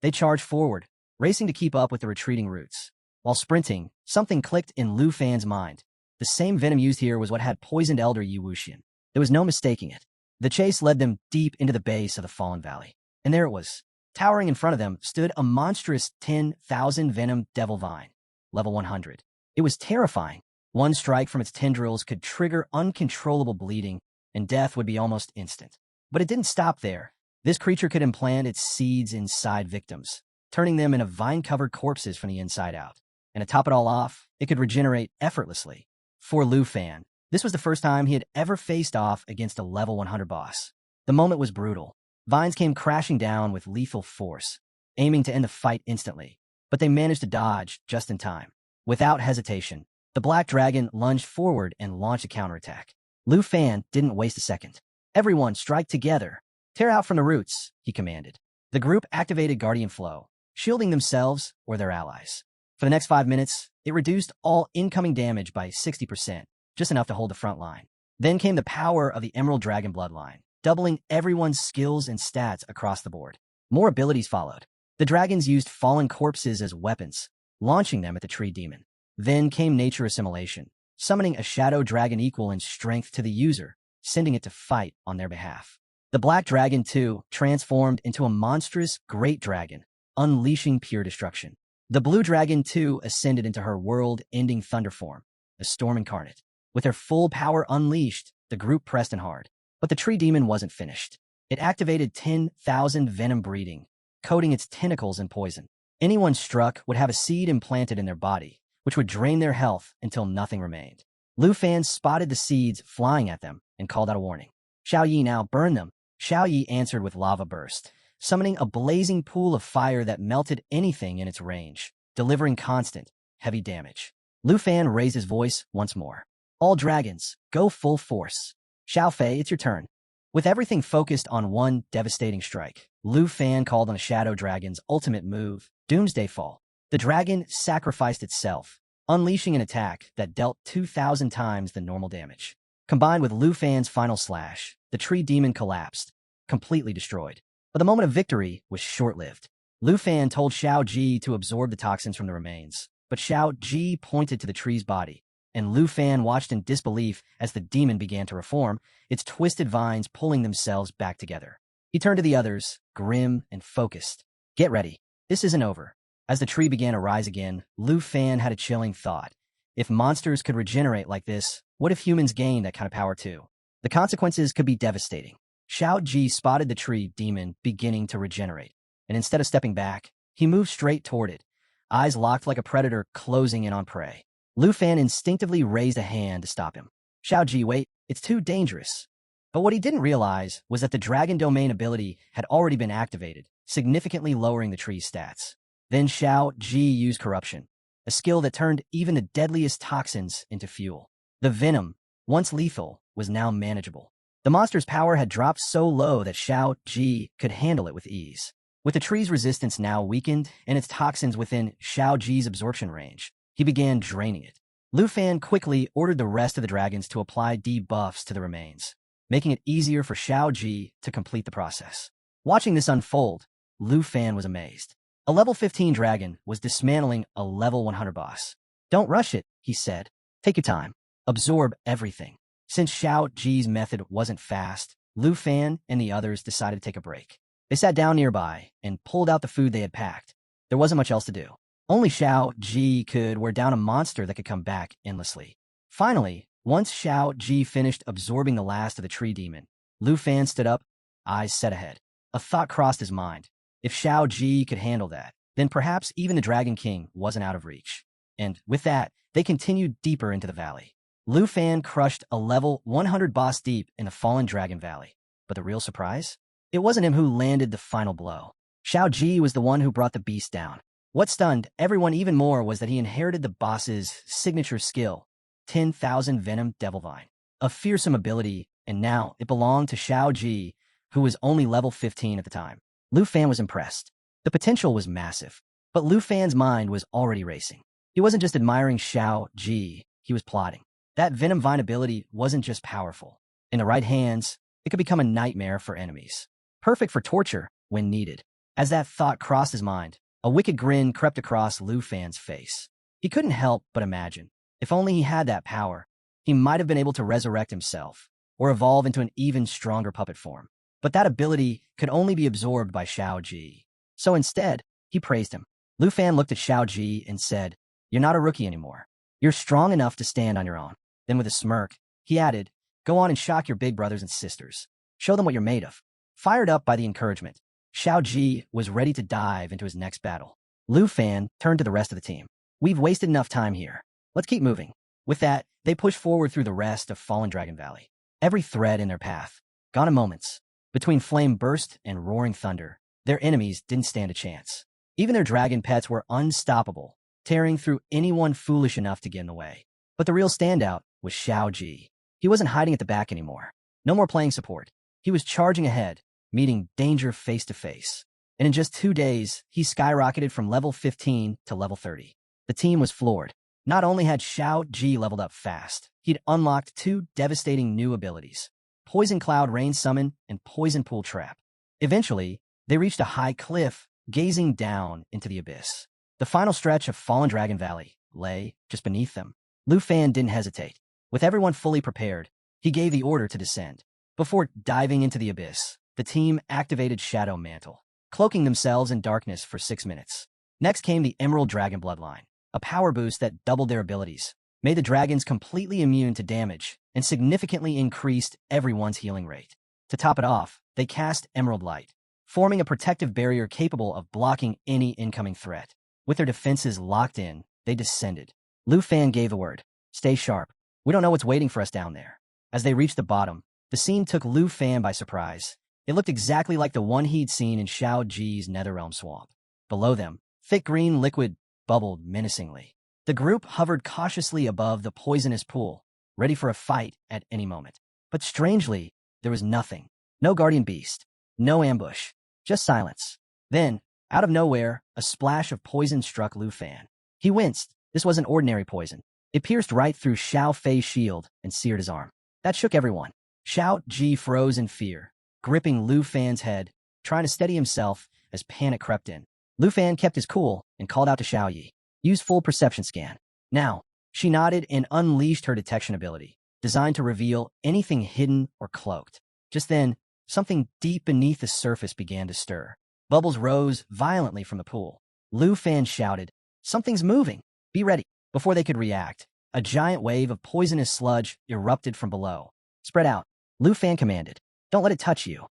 They charged forward, racing to keep up with the retreating roots. While sprinting, something clicked in Lufan's mind. The same venom used here was what had poisoned Elder Yi Wuxian. There was no mistaking it. The chase led them deep into the base of the Fallen Valley. And there it was. Towering in front of them stood a monstrous 10,000 venom devil vine, level 100. It was terrifying. One strike from its tendrils could trigger uncontrollable bleeding, and death would be almost instant. But it didn't stop there. This creature could implant its seeds inside victims, turning them into vine-covered corpses from the inside out. And to top it all off, it could regenerate effortlessly. For Lufan, This was the first time he had ever faced off against a level 100 boss. The moment was brutal. Vines came crashing down with lethal force, aiming to end the fight instantly, but they managed to dodge just in time. Without hesitation, the Black Dragon lunged forward and launched a counterattack. Lufan didn't waste a second. "Everyone strike together. Tear out from the roots," he commanded. The group activated Guardian Flow, shielding themselves or their allies. For the next 5 minutes, it reduced all incoming damage by 60%, just enough to hold the front line. Then came the power of the Emerald Dragon bloodline, doubling everyone's skills and stats across the board. More abilities followed. The dragons used fallen corpses as weapons, launching them at the tree demon. Then came nature assimilation, summoning a shadow dragon equal in strength to the user, sending it to fight on their behalf. The Black Dragon, too, transformed into a monstrous great dragon, unleashing pure destruction. The Blue Dragon, too, ascended into her world-ending thunder form, a storm incarnate. With her full power unleashed, the group pressed in hard. But the tree demon wasn't finished. It activated 10,000 venom breeding, coating its tentacles in poison. Anyone struck would have a seed implanted in their body, which would drain their health until nothing remained. Lufan spotted the seeds flying at them and called out a warning. "Xiao Yi, now burn them." Xiao Yi answered with lava burst, summoning a blazing pool of fire that melted anything in its range, delivering constant, heavy damage. Lufan raised his voice once more. "All dragons, go full force. Xiao Fei, it's your turn." With everything focused on one devastating strike, Lufan called on a Shadow Dragon's ultimate move, Doomsday Fall. The dragon sacrificed itself, unleashing an attack that dealt 2,000 times the normal damage. Combined with Lufan's final slash, the tree demon collapsed, completely destroyed. But the moment of victory was short-lived. Lufan told Xiao Ji to absorb the toxins from the remains, but Xiao Ji pointed to the tree's body, and Lufan watched in disbelief as the demon began to reform, its twisted vines pulling themselves back together. He turned to the others, grim and focused. "Get ready. This isn't over." As the tree began to rise again, Lufan had a chilling thought. If monsters could regenerate like this, what if humans gained that kind of power too? The consequences could be devastating. Xiao Ji spotted the tree demon beginning to regenerate, and instead of stepping back, he moved straight toward it, eyes locked like a predator closing in on prey. Lufan instinctively raised a hand to stop him. "Xiao Ji, wait, it's too dangerous." But what he didn't realize was that the Dragon Domain ability had already been activated, significantly lowering the tree's stats. Then Xiao Ji used Corruption, a skill that turned even the deadliest toxins into fuel. The venom, once lethal, was now manageable. The monster's power had dropped so low that Xiao Ji could handle it with ease. With the tree's resistance now weakened and its toxins within Xiao Ji's absorption range, he began draining it. Lufan quickly ordered the rest of the dragons to apply debuffs to the remains, making it easier for Xiao Ji to complete the process. Watching this unfold, Lufan was amazed. A level 15 dragon was dismantling a level 100 boss. "Don't rush it," he said. "Take your time. Absorb everything." Since Xiao Ji's method wasn't fast, Lufan and the others decided to take a break. They sat down nearby and pulled out the food they had packed. There wasn't much else to do. Only Xiao Ji could wear down a monster that could come back endlessly. Finally, once Xiao Ji finished absorbing the last of the tree demon, Lufan stood up, eyes set ahead. A thought crossed his mind. If Xiao Ji could handle that, then perhaps even the Dragon King wasn't out of reach. And with that, they continued deeper into the valley. Lufan crushed a level 100 boss deep in the Fallen Dragon Valley. But the real surprise? It wasn't him who landed the final blow. Xiao Ji was the one who brought the beast down. What stunned everyone even more was that he inherited the boss's signature skill, 10,000 Venom Devil Vine. A fearsome ability, and now it belonged to Xiao Ji, who was only level 15 at the time. Lufan was impressed. The potential was massive, but Lufan's mind was already racing. He wasn't just admiring Xiao Ji, he was plotting. That Venom Vine ability wasn't just powerful. In the right hands, it could become a nightmare for enemies. Perfect for torture when needed. As that thought crossed his mind, a wicked grin crept across Lufan's face. He couldn't help but imagine, if only he had that power, he might have been able to resurrect himself, or evolve into an even stronger puppet form. But that ability could only be absorbed by Xiao Ji. So instead, he praised him. Lufan looked at Xiao Ji and said, "You're not a rookie anymore. You're strong enough to stand on your own." Then with a smirk, he added, "Go on and shock your big brothers and sisters. Show them what you're made of." Fired up by the encouragement, Xiao Ji was ready to dive into his next battle. Lufan turned to the rest of the team. "We've wasted enough time here. Let's keep moving." With that, they pushed forward through the rest of Fallen Dragon Valley. Every thread in their path, gone in moments. Between flame burst and roaring thunder, their enemies didn't stand a chance. Even their dragon pets were unstoppable, tearing through anyone foolish enough to get in the way. But the real standout was Xiao Ji. He wasn't hiding at the back anymore. No more playing support. He was charging ahead, meeting danger face to face. And in just 2 days, he skyrocketed from level 15 to level 30. The team was floored. Not only had Xiao Ji leveled up fast, he'd unlocked 2 devastating new abilities: Poison Cloud Rain Summon and Poison Pool Trap. Eventually, they reached a high cliff, gazing down into the abyss. The final stretch of Fallen Dragon Valley lay just beneath them. Lufan didn't hesitate. With everyone fully prepared, he gave the order to descend. Before diving into the abyss, the team activated Shadow Mantle, cloaking themselves in darkness for 6 minutes. Next came the Emerald Dragon Bloodline, a power boost that doubled their abilities, made the dragons completely immune to damage, and significantly increased everyone's healing rate. To top it off, they cast Emerald Light, forming a protective barrier capable of blocking any incoming threat. With their defenses locked in, they descended. Lufan gave the word, "Stay sharp. We don't know what's waiting for us down there." As they reached the bottom, the scene took Lufan by surprise. It looked exactly like the one he'd seen in Xiao Ji's Netherrealm swamp. Below them, thick green liquid bubbled menacingly. The group hovered cautiously above the poisonous pool, ready for a fight at any moment. But strangely, there was nothing. No guardian beast. No ambush. Just silence. Then, out of nowhere, a splash of poison struck Lufan. He winced. This wasn't ordinary poison. It pierced right through Xiao Fei's shield and seared his arm. That shook everyone. Xiao Ji froze in fear, gripping Lufan's head, trying to steady himself as panic crept in. Lufan kept his cool and called out to Xiao Yi. "Use full perception scan." Now, she nodded and unleashed her detection ability, designed to reveal anything hidden or cloaked. Just then, something deep beneath the surface began to stir. Bubbles rose violently from the pool. Lufan shouted, "Something's moving! Be ready!" Before they could react, a giant wave of poisonous sludge erupted from below. "Spread out," Lufan commanded. "Don't let it touch you."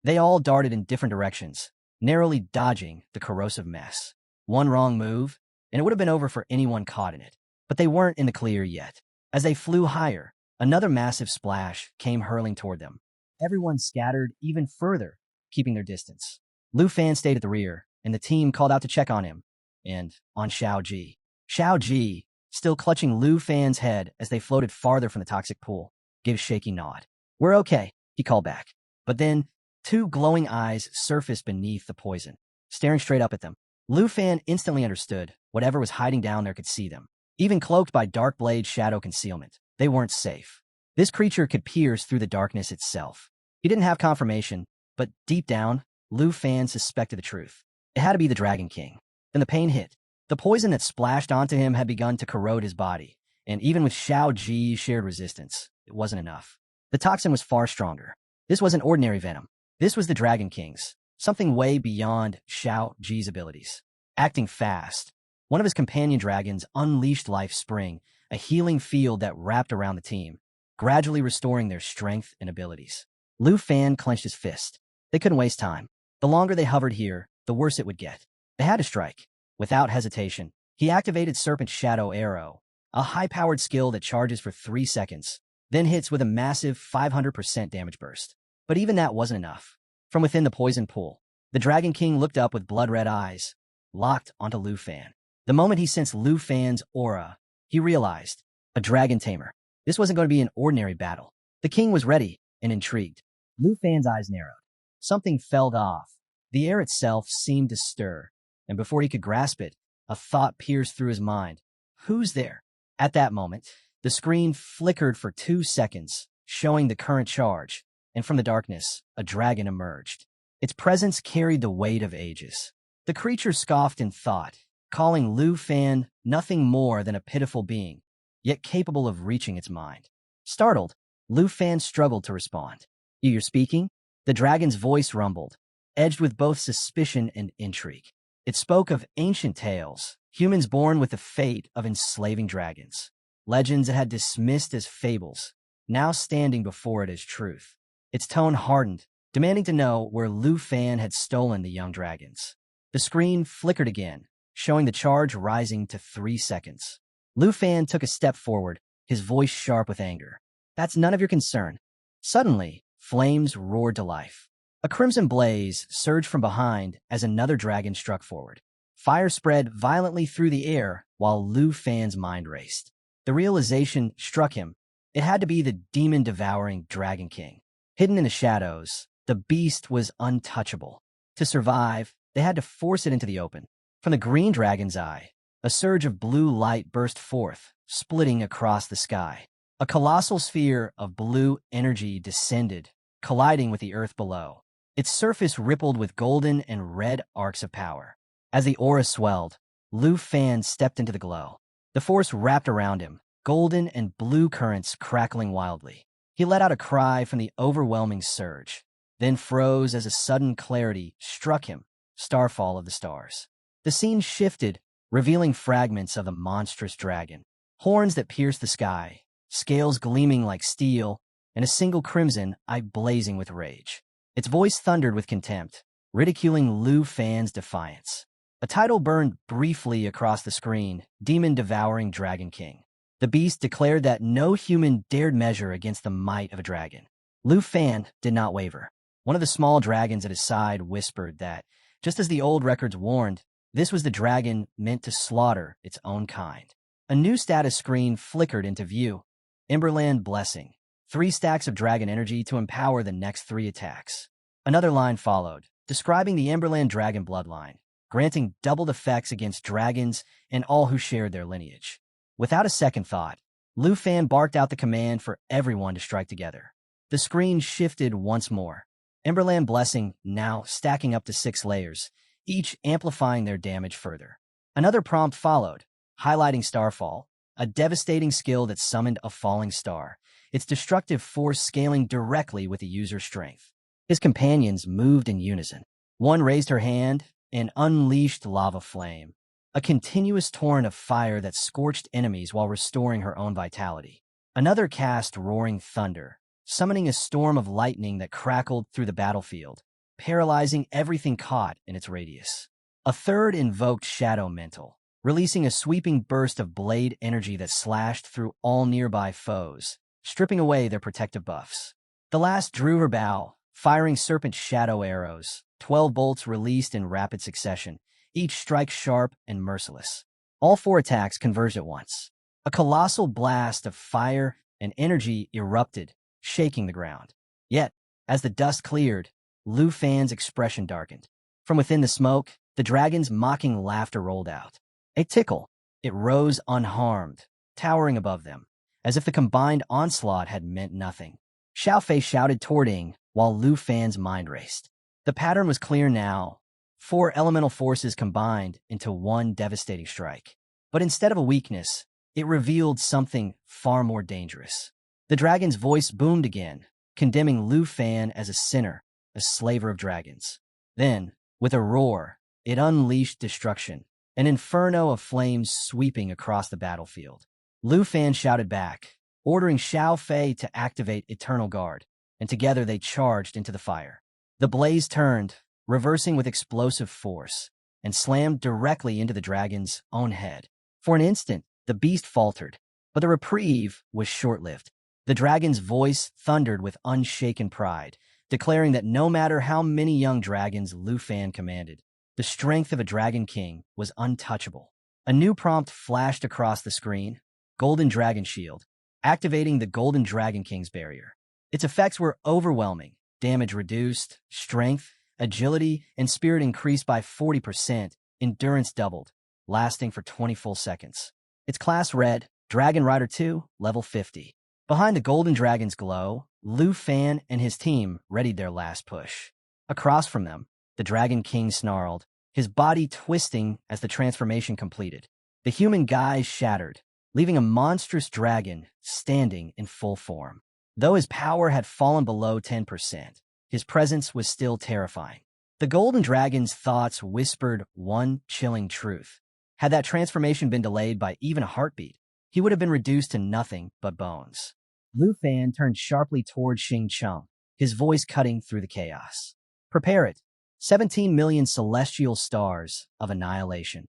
They all darted in different directions, narrowly dodging the corrosive mess. One wrong move, and it would have been over for anyone caught in it. But they weren't in the clear yet. As they flew higher, another massive splash came hurling toward them. Everyone scattered even further, keeping their distance. Lufan stayed at the rear, and the team called out to check on him, and on Xiao Ji. Xiao Ji, still clutching Lufan's head as they floated farther from the toxic pool, gave a shaky nod. "We're okay," he called back. But then, 2 glowing eyes surfaced beneath the poison, staring straight up at them. Lufan instantly understood whatever was hiding down there could see them. Even cloaked by Dark Blade's shadow concealment, they weren't safe. This creature could pierce through the darkness itself. He didn't have confirmation, but deep down, Lufan suspected the truth. It had to be the Dragon King. Then the pain hit. The poison that splashed onto him had begun to corrode his body, and even with Xiao Ji's shared resistance, it wasn't enough. The toxin was far stronger. This wasn't ordinary venom. This was the Dragon King's, something way beyond Xiao Ji's abilities. Acting fast, one of his companion dragons unleashed Life Spring, a healing field that wrapped around the team, gradually restoring their strength and abilities. Lufan clenched his fist. They couldn't waste time. The longer they hovered here, the worse it would get. They had to strike. Without hesitation, he activated Serpent Shadow Arrow, a high-powered skill that charges for 3 seconds, then hits with a massive 500% damage burst. But even that wasn't enough. From within the poison pool, the Dragon King looked up with blood-red eyes, locked onto Lufan. The moment he sensed Lufan's aura, he realized, a Dragon Tamer. This wasn't going to be an ordinary battle. The king was ready and intrigued. Lufan's eyes narrowed. Something fell off. The air itself seemed to stir, and before he could grasp it, a thought pierced through his mind. Who's there? At that moment, the screen flickered for 2 seconds, showing the current charge, and from the darkness, a dragon emerged. Its presence carried the weight of ages. The creature scoffed in thought, calling Lufan nothing more than a pitiful being, yet capable of reaching its mind. Startled, Lufan struggled to respond. "You're speaking?" The dragon's voice rumbled, edged with both suspicion and intrigue. It spoke of ancient tales, humans born with the fate of enslaving dragons. Legends it had dismissed as fables, now standing before it as truth. Its tone hardened, demanding to know where Lufan had stolen the young dragons. The screen flickered again, showing the charge rising to 3 seconds. Lufan took a step forward, his voice sharp with anger. That's none of your concern. Suddenly, flames roared to life. A crimson blaze surged from behind as another dragon struck forward. Fire spread violently through the air while Lufan's mind raced. The realization struck him. It had to be the demon-devouring Dragon King. Hidden in the shadows, the beast was untouchable. To survive, they had to force it into the open. From the green dragon's eye, a surge of blue light burst forth, splitting across the sky. A colossal sphere of blue energy descended, colliding with the earth below. Its surface rippled with golden and red arcs of power. As the aura swelled, Lufan stepped into the glow. The force wrapped around him, golden and blue currents crackling wildly. He let out a cry from the overwhelming surge, then froze as a sudden clarity struck him, starfall of the stars. The scene shifted, revealing fragments of the monstrous dragon. Horns that pierced the sky, scales gleaming like steel, and a single crimson eye blazing with rage. Its voice thundered with contempt, ridiculing Lufan's defiance. A title burned briefly across the screen, Demon-Devouring Dragon King. The beast declared that no human dared measure against the might of a dragon. Lufan did not waver. One of the small dragons at his side whispered that, just as the old records warned, this was the dragon meant to slaughter its own kind. A new status screen flickered into view. Emberland Blessing. 3 stacks of dragon energy to empower the next 3 attacks. Another line followed, describing the Emberland dragon bloodline, granting doubled effects against dragons and all who shared their lineage. Without a second thought, Lufan barked out the command for everyone to strike together. The screen shifted once more. Emberland Blessing now stacking up to 6 layers, each amplifying their damage further. Another prompt followed, highlighting Starfall, a devastating skill that summoned a falling star, its destructive force scaling directly with the user's strength. His companions moved in unison. One raised her hand and unleashed lava flame, a continuous torrent of fire that scorched enemies while restoring her own vitality. Another cast Roaring Thunder, summoning a storm of lightning that crackled through the battlefield, paralyzing everything caught in its radius. A third invoked Shadow Mental, releasing a sweeping burst of blade energy that slashed through all nearby foes, stripping away their protective buffs. The last drew her bow, firing serpent shadow arrows, 12 bolts released in rapid succession, each strike sharp and merciless. All 4 attacks converged at once. A colossal blast of fire and energy erupted, shaking the ground. Yet, as the dust cleared, Lufan's expression darkened. From within the smoke, the dragon's mocking laughter rolled out. A tickle. It rose unharmed, towering above them, as if the combined onslaught had meant nothing. Xiaofei shouted toward Ying, while Lufan's mind raced. The pattern was clear now. 4 elemental forces combined into one devastating strike. But instead of a weakness, it revealed something far more dangerous. The dragon's voice boomed again, condemning Lufan as a sinner, a slaver of dragons. Then, with a roar, it unleashed destruction, an inferno of flames sweeping across the battlefield. Lufan shouted back, ordering Xiaofei to activate Eternal Guard, and together they charged into the fire. The blaze turned, reversing with explosive force, and slammed directly into the dragon's own head. For an instant, the beast faltered, but the reprieve was short-lived. The dragon's voice thundered with unshaken pride, declaring that no matter how many young dragons Lufan commanded, the strength of a Dragon King was untouchable. A new prompt flashed across the screen, Golden Dragon Shield, activating the Golden Dragon King's barrier. Its effects were overwhelming. Damage reduced, strength, agility, and spirit increased by 40%, endurance doubled, lasting for 20 full seconds. Its class read, Dragon Rider 2, level 50. Behind the Golden Dragon's glow, Lufan and his team readied their last push. Across from them, the Dragon King snarled, his body twisting as the transformation completed. The human guise shattered, leaving a monstrous dragon standing in full form. Though his power had fallen below 10%, his presence was still terrifying. The Golden Dragon's thoughts whispered one chilling truth. Had that transformation been delayed by even a heartbeat, he would have been reduced to nothing but bones. Lufan turned sharply toward Xingqiang, his voice cutting through the chaos. Prepare it. 17 million celestial stars of annihilation.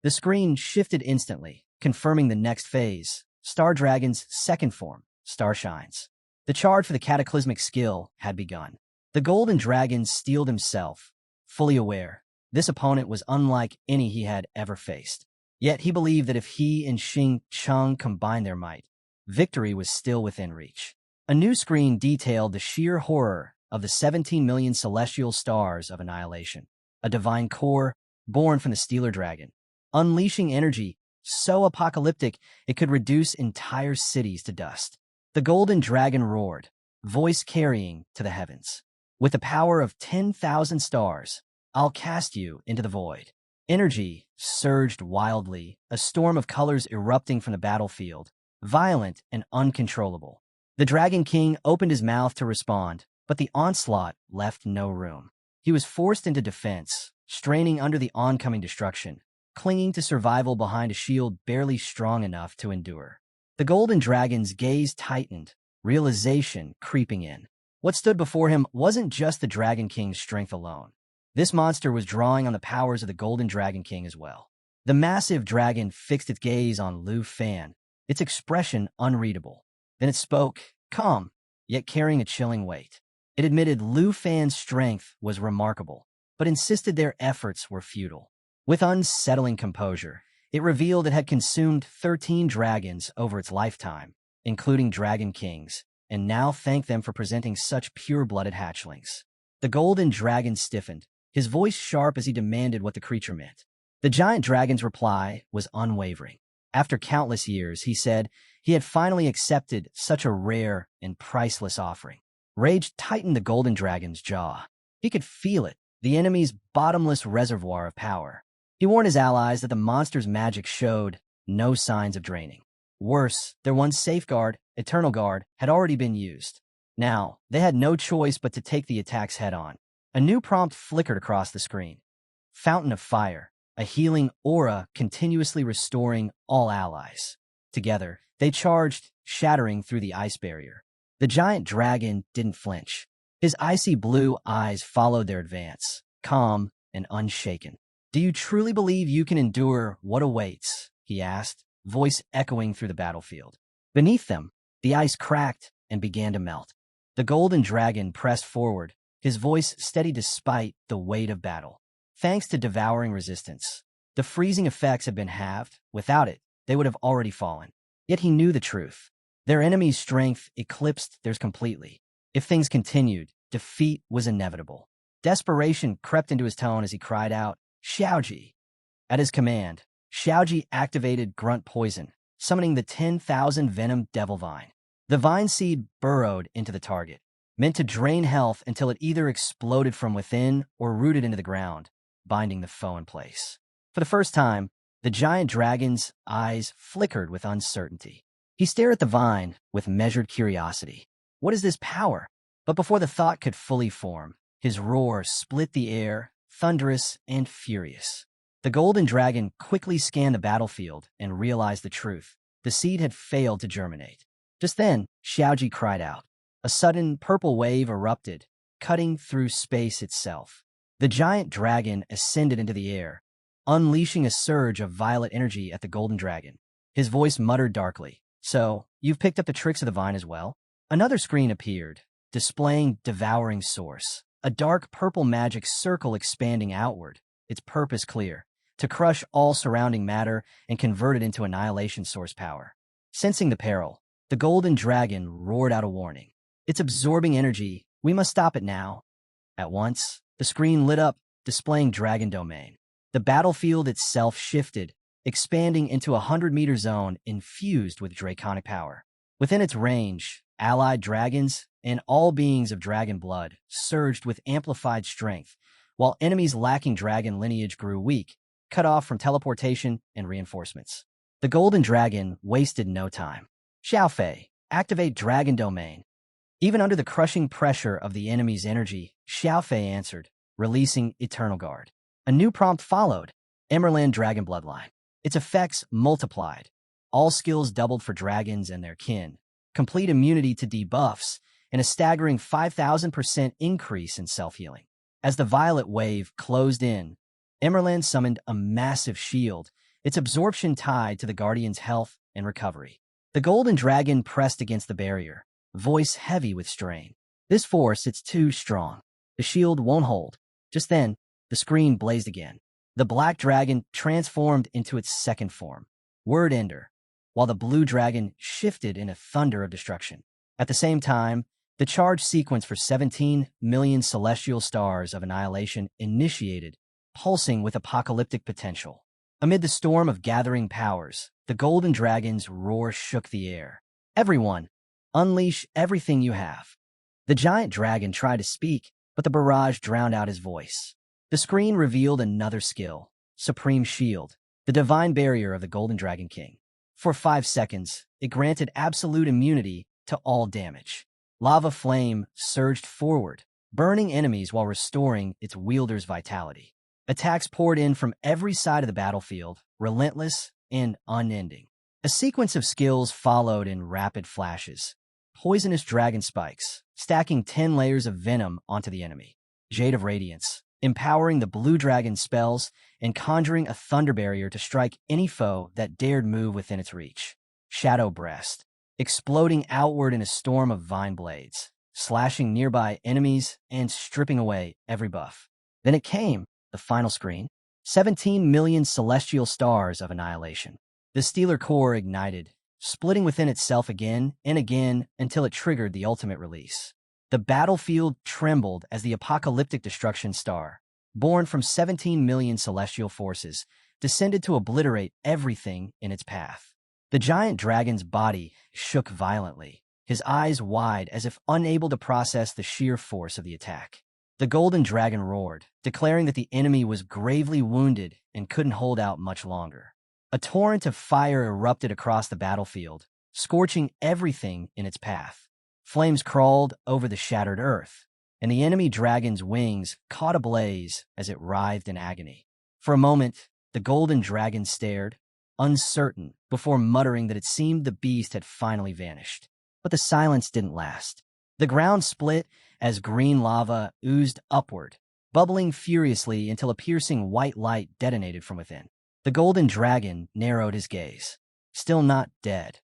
The screen shifted instantly, confirming the next phase, Star Dragon's second form, Star Shines. The charge for the cataclysmic skill had begun. The Golden Dragon steeled himself, fully aware this opponent was unlike any he had ever faced. Yet he believed that if he and Xing Cheng combined their might, victory was still within reach. A new screen detailed the sheer horror of the 17 million celestial stars of annihilation, a divine core born from the Stealer Dragon, unleashing energy so apocalyptic it could reduce entire cities to dust. The Golden Dragon roared, voice carrying to the heavens. With the power of 10,000 stars, I'll cast you into the void. Energy surged wildly, a storm of colors erupting from the battlefield, violent and uncontrollable. The Dragon King opened his mouth to respond, but the onslaught left no room. He was forced into defense, straining under the oncoming destruction, clinging to survival behind a shield barely strong enough to endure. The Golden Dragon's gaze tightened, realization creeping in. What stood before him wasn't just the Dragon King's strength alone. This monster was drawing on the powers of the Golden Dragon King as well. The massive dragon fixed its gaze on Lufan, its expression unreadable. Then it spoke, calm, yet carrying a chilling weight. It admitted Lufan's strength was remarkable, but insisted their efforts were futile. With unsettling composure, it revealed it had consumed 13 dragons over its lifetime, including Dragon Kings, and now thanked them for presenting such pure-blooded hatchlings. The Golden Dragon stiffened, his voice sharp as he demanded what the creature meant. The giant dragon's reply was unwavering. After countless years, he said, he had finally accepted such a rare and priceless offering. Rage tightened the Golden Dragon's jaw. He could feel it, the enemy's bottomless reservoir of power. He warned his allies that the monster's magic showed no signs of draining. Worse, their one safeguard, Eternal Guard, had already been used. Now, they had no choice but to take the attacks head-on. A new prompt flickered across the screen. Fountain of Fire, a healing aura continuously restoring all allies. Together, they charged, shattering through the ice barrier. The giant dragon didn't flinch. His icy blue eyes followed their advance, calm and unshaken. "Do you truly believe you can endure what awaits?" he asked, voice echoing through the battlefield. Beneath them, the ice cracked and began to melt. The Golden Dragon pressed forward, his voice steady despite the weight of battle. Thanks to devouring resistance, the freezing effects had been halved. Without it, they would have already fallen. Yet he knew the truth. Their enemy's strength eclipsed theirs completely. If things continued, defeat was inevitable. Desperation crept into his tone as he cried out, "Xiaoji!" At his command, Xiaoji activated Grunt Poison, summoning the 10,000 Venom Devil Vine. The vine seed burrowed into the target, meant to drain health until it either exploded from within or rooted into the ground, binding the foe in place. For the first time, the giant dragon's eyes flickered with uncertainty. He stared at the vine with measured curiosity. What is this power? But before the thought could fully form, his roar split the air, thunderous and furious. The Golden Dragon quickly scanned the battlefield and realized the truth. The seed had failed to germinate. Just then, Xiaoji cried out. A sudden purple wave erupted, cutting through space itself. The giant dragon ascended into the air, unleashing a surge of violet energy at the Golden Dragon. His voice muttered darkly, "So, you've picked up the tricks of the vine as well?" Another screen appeared, displaying Devouring Source, a dark purple magic circle expanding outward, its purpose clear, to crush all surrounding matter and convert it into annihilation source power. Sensing the peril, the Golden Dragon roared out a warning. "It's absorbing energy. We must stop it now." At once, the screen lit up, displaying Dragon Domain. The battlefield itself shifted, expanding into a 100-meter zone infused with draconic power. Within its range, allied dragons and all beings of dragon blood surged with amplified strength, while enemies lacking dragon lineage grew weak, cut off from teleportation and reinforcements. The Golden Dragon wasted no time. "Xiaofei, activate Dragon Domain." Even under the crushing pressure of the enemy's energy, Xiaofei answered, releasing Eternal Guard. A new prompt followed, Emerald Dragon Bloodline. Its effects multiplied. All skills doubled for dragons and their kin, complete immunity to debuffs, and a staggering 5,000% increase in self-healing. As the violet wave closed in, Emerald summoned a massive shield, its absorption tied to the Guardian's health and recovery. The golden dragon pressed against the barrier, voice heavy with strain. This force, it's too strong. The shield won't hold. Just then, the screen blazed again. The black dragon transformed into its second form, Word Ender, while the blue dragon shifted in a thunder of destruction. At the same time, the charge sequence for 17 million celestial stars of annihilation initiated, pulsing with apocalyptic potential. Amid the storm of gathering powers, the golden dragon's roar shook the air. Everyone, unleash everything you have. The giant dragon tried to speak, but the barrage drowned out his voice. The screen revealed another skill, Supreme Shield, the divine barrier of the Golden Dragon King. For 5 seconds, it granted absolute immunity to all damage. Lava flame surged forward, burning enemies while restoring its wielder's vitality. Attacks poured in from every side of the battlefield, relentless and unending. A sequence of skills followed in rapid flashes. Poisonous dragon spikes, stacking 10 layers of venom onto the enemy. Jade of Radiance, empowering the blue dragon's spells and conjuring a thunder barrier to strike any foe that dared move within its reach. Shadow Breast, exploding outward in a storm of vine blades, slashing nearby enemies and stripping away every buff. Then it came, the final screen, 17 million celestial stars of annihilation. The Stealer Core ignited, splitting within itself again and again until it triggered the ultimate release. The battlefield trembled as the apocalyptic destruction star, born from 17 million celestial forces, descended to obliterate everything in its path. The giant dragon's body shook violently, his eyes wide as if unable to process the sheer force of the attack. The golden dragon roared, declaring that the enemy was gravely wounded and couldn't hold out much longer. A torrent of fire erupted across the battlefield, scorching everything in its path. Flames crawled over the shattered earth, and the enemy dragon's wings caught ablaze as it writhed in agony. For a moment, the golden dragon stared, uncertain, before muttering that it seemed the beast had finally vanished. But the silence didn't last. The ground split as green lava oozed upward, bubbling furiously until a piercing white light detonated from within. The golden dragon narrowed his gaze. Still not dead.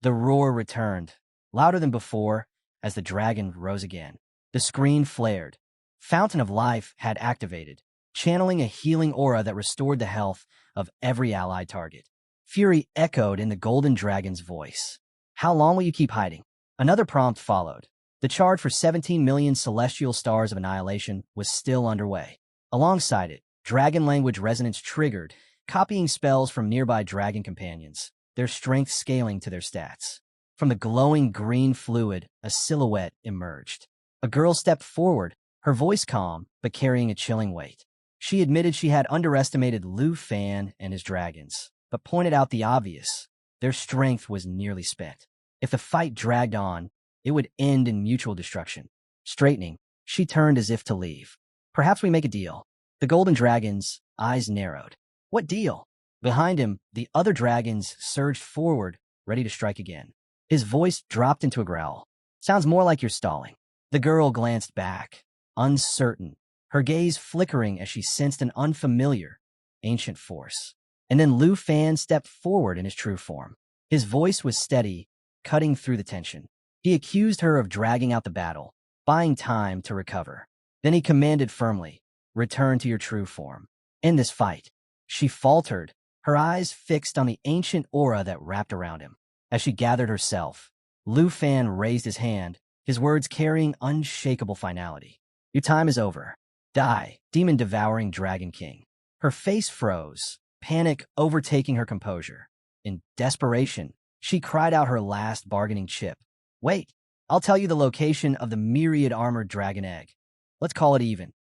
The roar returned, louder than before, as the dragon rose again. The screen flared. Fountain of Life had activated, channeling a healing aura that restored the health of every allied target. Fury echoed in the golden dragon's voice. How long will you keep hiding? Another prompt followed. The charge for 17 million celestial stars of annihilation was still underway. Alongside it, dragon language resonance triggered, copying spells from nearby dragon companions, their strength scaling to their stats. From the glowing green fluid, a silhouette emerged. A girl stepped forward, her voice calm, but carrying a chilling weight. She admitted she had underestimated Lufan and his dragons, but pointed out the obvious. Their strength was nearly spent. If the fight dragged on, it would end in mutual destruction. Straightening, she turned as if to leave. Perhaps we make a deal. The golden dragon's eyes narrowed. What deal? Behind him, the other dragons surged forward, ready to strike again. His voice dropped into a growl. Sounds more like you're stalling. The girl glanced back, uncertain, her gaze flickering as she sensed an unfamiliar, ancient force. And then Lufan stepped forward in his true form. His voice was steady, cutting through the tension. He accused her of dragging out the battle, buying time to recover. Then he commanded firmly, "Return to your true form. End this fight." She faltered, her eyes fixed on the ancient aura that wrapped around him. As she gathered herself, Lufan raised his hand, his words carrying unshakable finality. "Your time is over. Die, demon-devouring Dragon King." Her face froze, panic overtaking her composure. In desperation, she cried out her last bargaining chip. "Wait, I'll tell you the location of the myriad armored dragon egg. Let's call it even."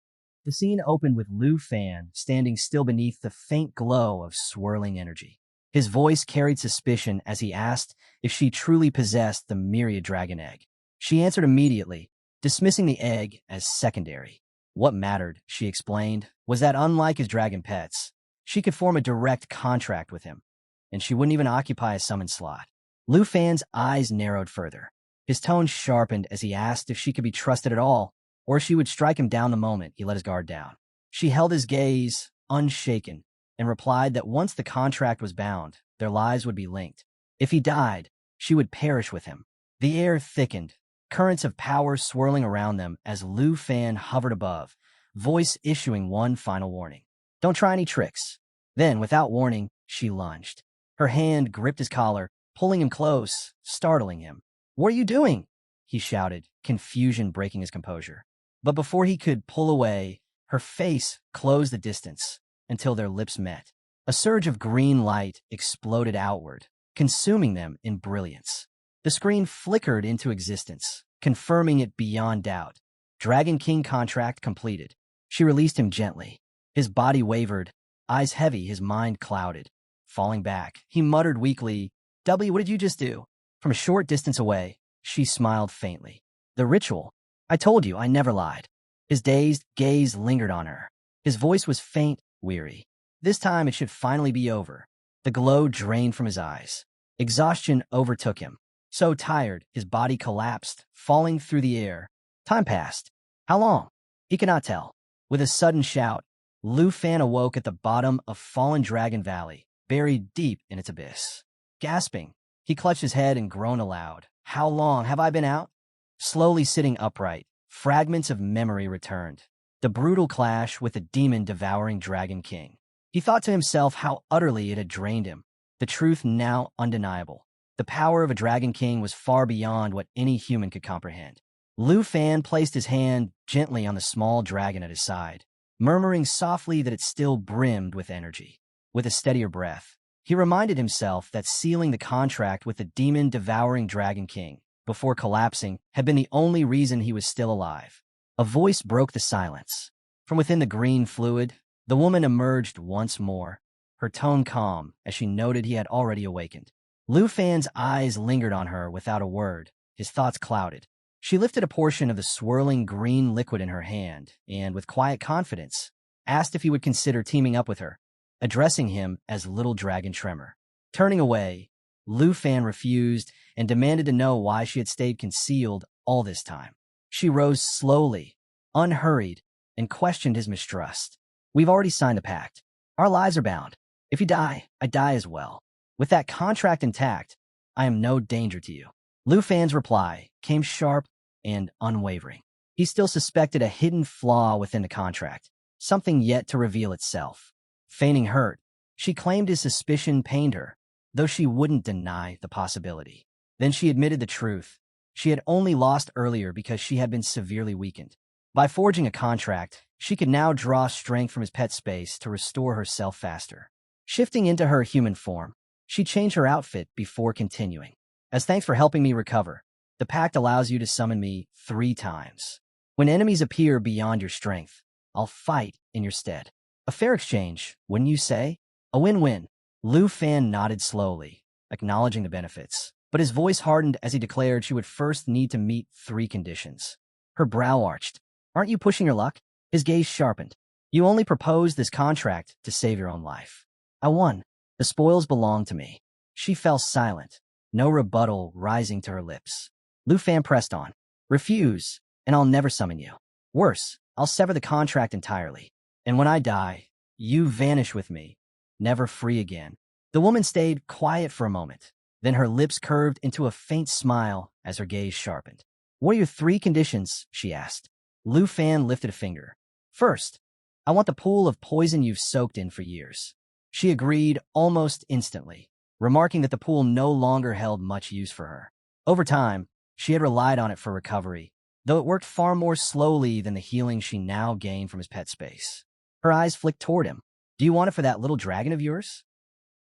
The scene opened with Lufan standing still beneath the faint glow of swirling energy. His voice carried suspicion as he asked if she truly possessed the myriad dragon egg. She answered immediately, dismissing the egg as secondary. What mattered, she explained, was that unlike his dragon pets, she could form a direct contract with him, and she wouldn't even occupy a summon slot. Lufan's eyes narrowed further. His tone sharpened as he asked if she could be trusted at all, or she would strike him down the moment he let his guard down. She held his gaze, unshaken, and replied that once the contract was bound, their lives would be linked. If he died, she would perish with him. The air thickened, currents of power swirling around them as Lufan hovered above, voice issuing one final warning. Don't try any tricks. Then, without warning, she lunged. Her hand gripped his collar, pulling him close, startling him. What are you doing? He shouted, confusion breaking his composure. But before he could pull away, her face closed the distance until their lips met. A surge of green light exploded outward, consuming them in brilliance. The screen flickered into existence, confirming it beyond doubt. Dragon King contract completed. She released him gently. His body wavered, eyes heavy, his mind clouded. Falling back, he muttered weakly, "W, what did you just do?" From a short distance away, she smiled faintly. "The ritual. I told you, I never lied." His dazed gaze lingered on her. His voice was faint, weary. This time it should finally be over. The glow drained from his eyes. Exhaustion overtook him. So tired, his body collapsed, falling through the air. Time passed. How long? He could not tell. With a sudden shout, Lufan awoke at the bottom of Fallen Dragon Valley, buried deep in its abyss. Gasping, he clutched his head and groaned aloud. How long have I been out? Slowly sitting upright, fragments of memory returned. The brutal clash with the demon-devouring Dragon King. He thought to himself how utterly it had drained him. The truth now undeniable. The power of a Dragon King was far beyond what any human could comprehend. Lufan placed his hand gently on the small dragon at his side, murmuring softly that it still brimmed with energy. With a steadier breath, he reminded himself that sealing the contract with the demon-devouring Dragon King before collapsing had been the only reason he was still alive. A voice broke the silence. From within the green fluid, the woman emerged once more, her tone calm as she noted he had already awakened. Lufan's eyes lingered on her without a word, his thoughts clouded. She lifted a portion of the swirling green liquid in her hand and, with quiet confidence, asked if he would consider teaming up with her, addressing him as Little Dragon Tremor. Turning away, Lufan refused and demanded to know why she had stayed concealed all this time. She rose slowly, unhurried, and questioned his mistrust. "We've already signed the pact. Our lives are bound. If you die, I die as well. With that contract intact, I am no danger to you." Lufan's reply came sharp and unwavering. He still suspected a hidden flaw within the contract, something yet to reveal itself. Feigning hurt, she claimed his suspicion pained her, though she wouldn't deny the possibility. Then she admitted the truth. She had only lost earlier because she had been severely weakened. By forging a contract, she could now draw strength from his pet space to restore herself faster. Shifting into her human form, she changed her outfit before continuing. "As thanks for helping me recover, the pact allows you to summon me 3 times. When enemies appear beyond your strength, I'll fight in your stead. A fair exchange, wouldn't you say? A win-win." Lufan nodded slowly, acknowledging the benefits, but his voice hardened as he declared she would first need to meet 3 conditions. Her brow arched. "Aren't you pushing your luck?" His gaze sharpened. "You only proposed this contract to save your own life. I won. The spoils belong to me." She fell silent, no rebuttal rising to her lips. Lufan pressed on. "Refuse, and I'll never summon you. Worse, I'll sever the contract entirely. And when I die, you vanish with me, never free again." The woman stayed quiet for a moment. Then her lips curved into a faint smile as her gaze sharpened. "What are your 3 conditions?" she asked. Lufan lifted a finger. "First, I want the pool of poison you've soaked in for years." She agreed almost instantly, remarking that the pool no longer held much use for her. Over time, she had relied on it for recovery, though it worked far more slowly than the healing she now gained from his pet space. Her eyes flicked toward him. "Do you want it for that little dragon of yours?"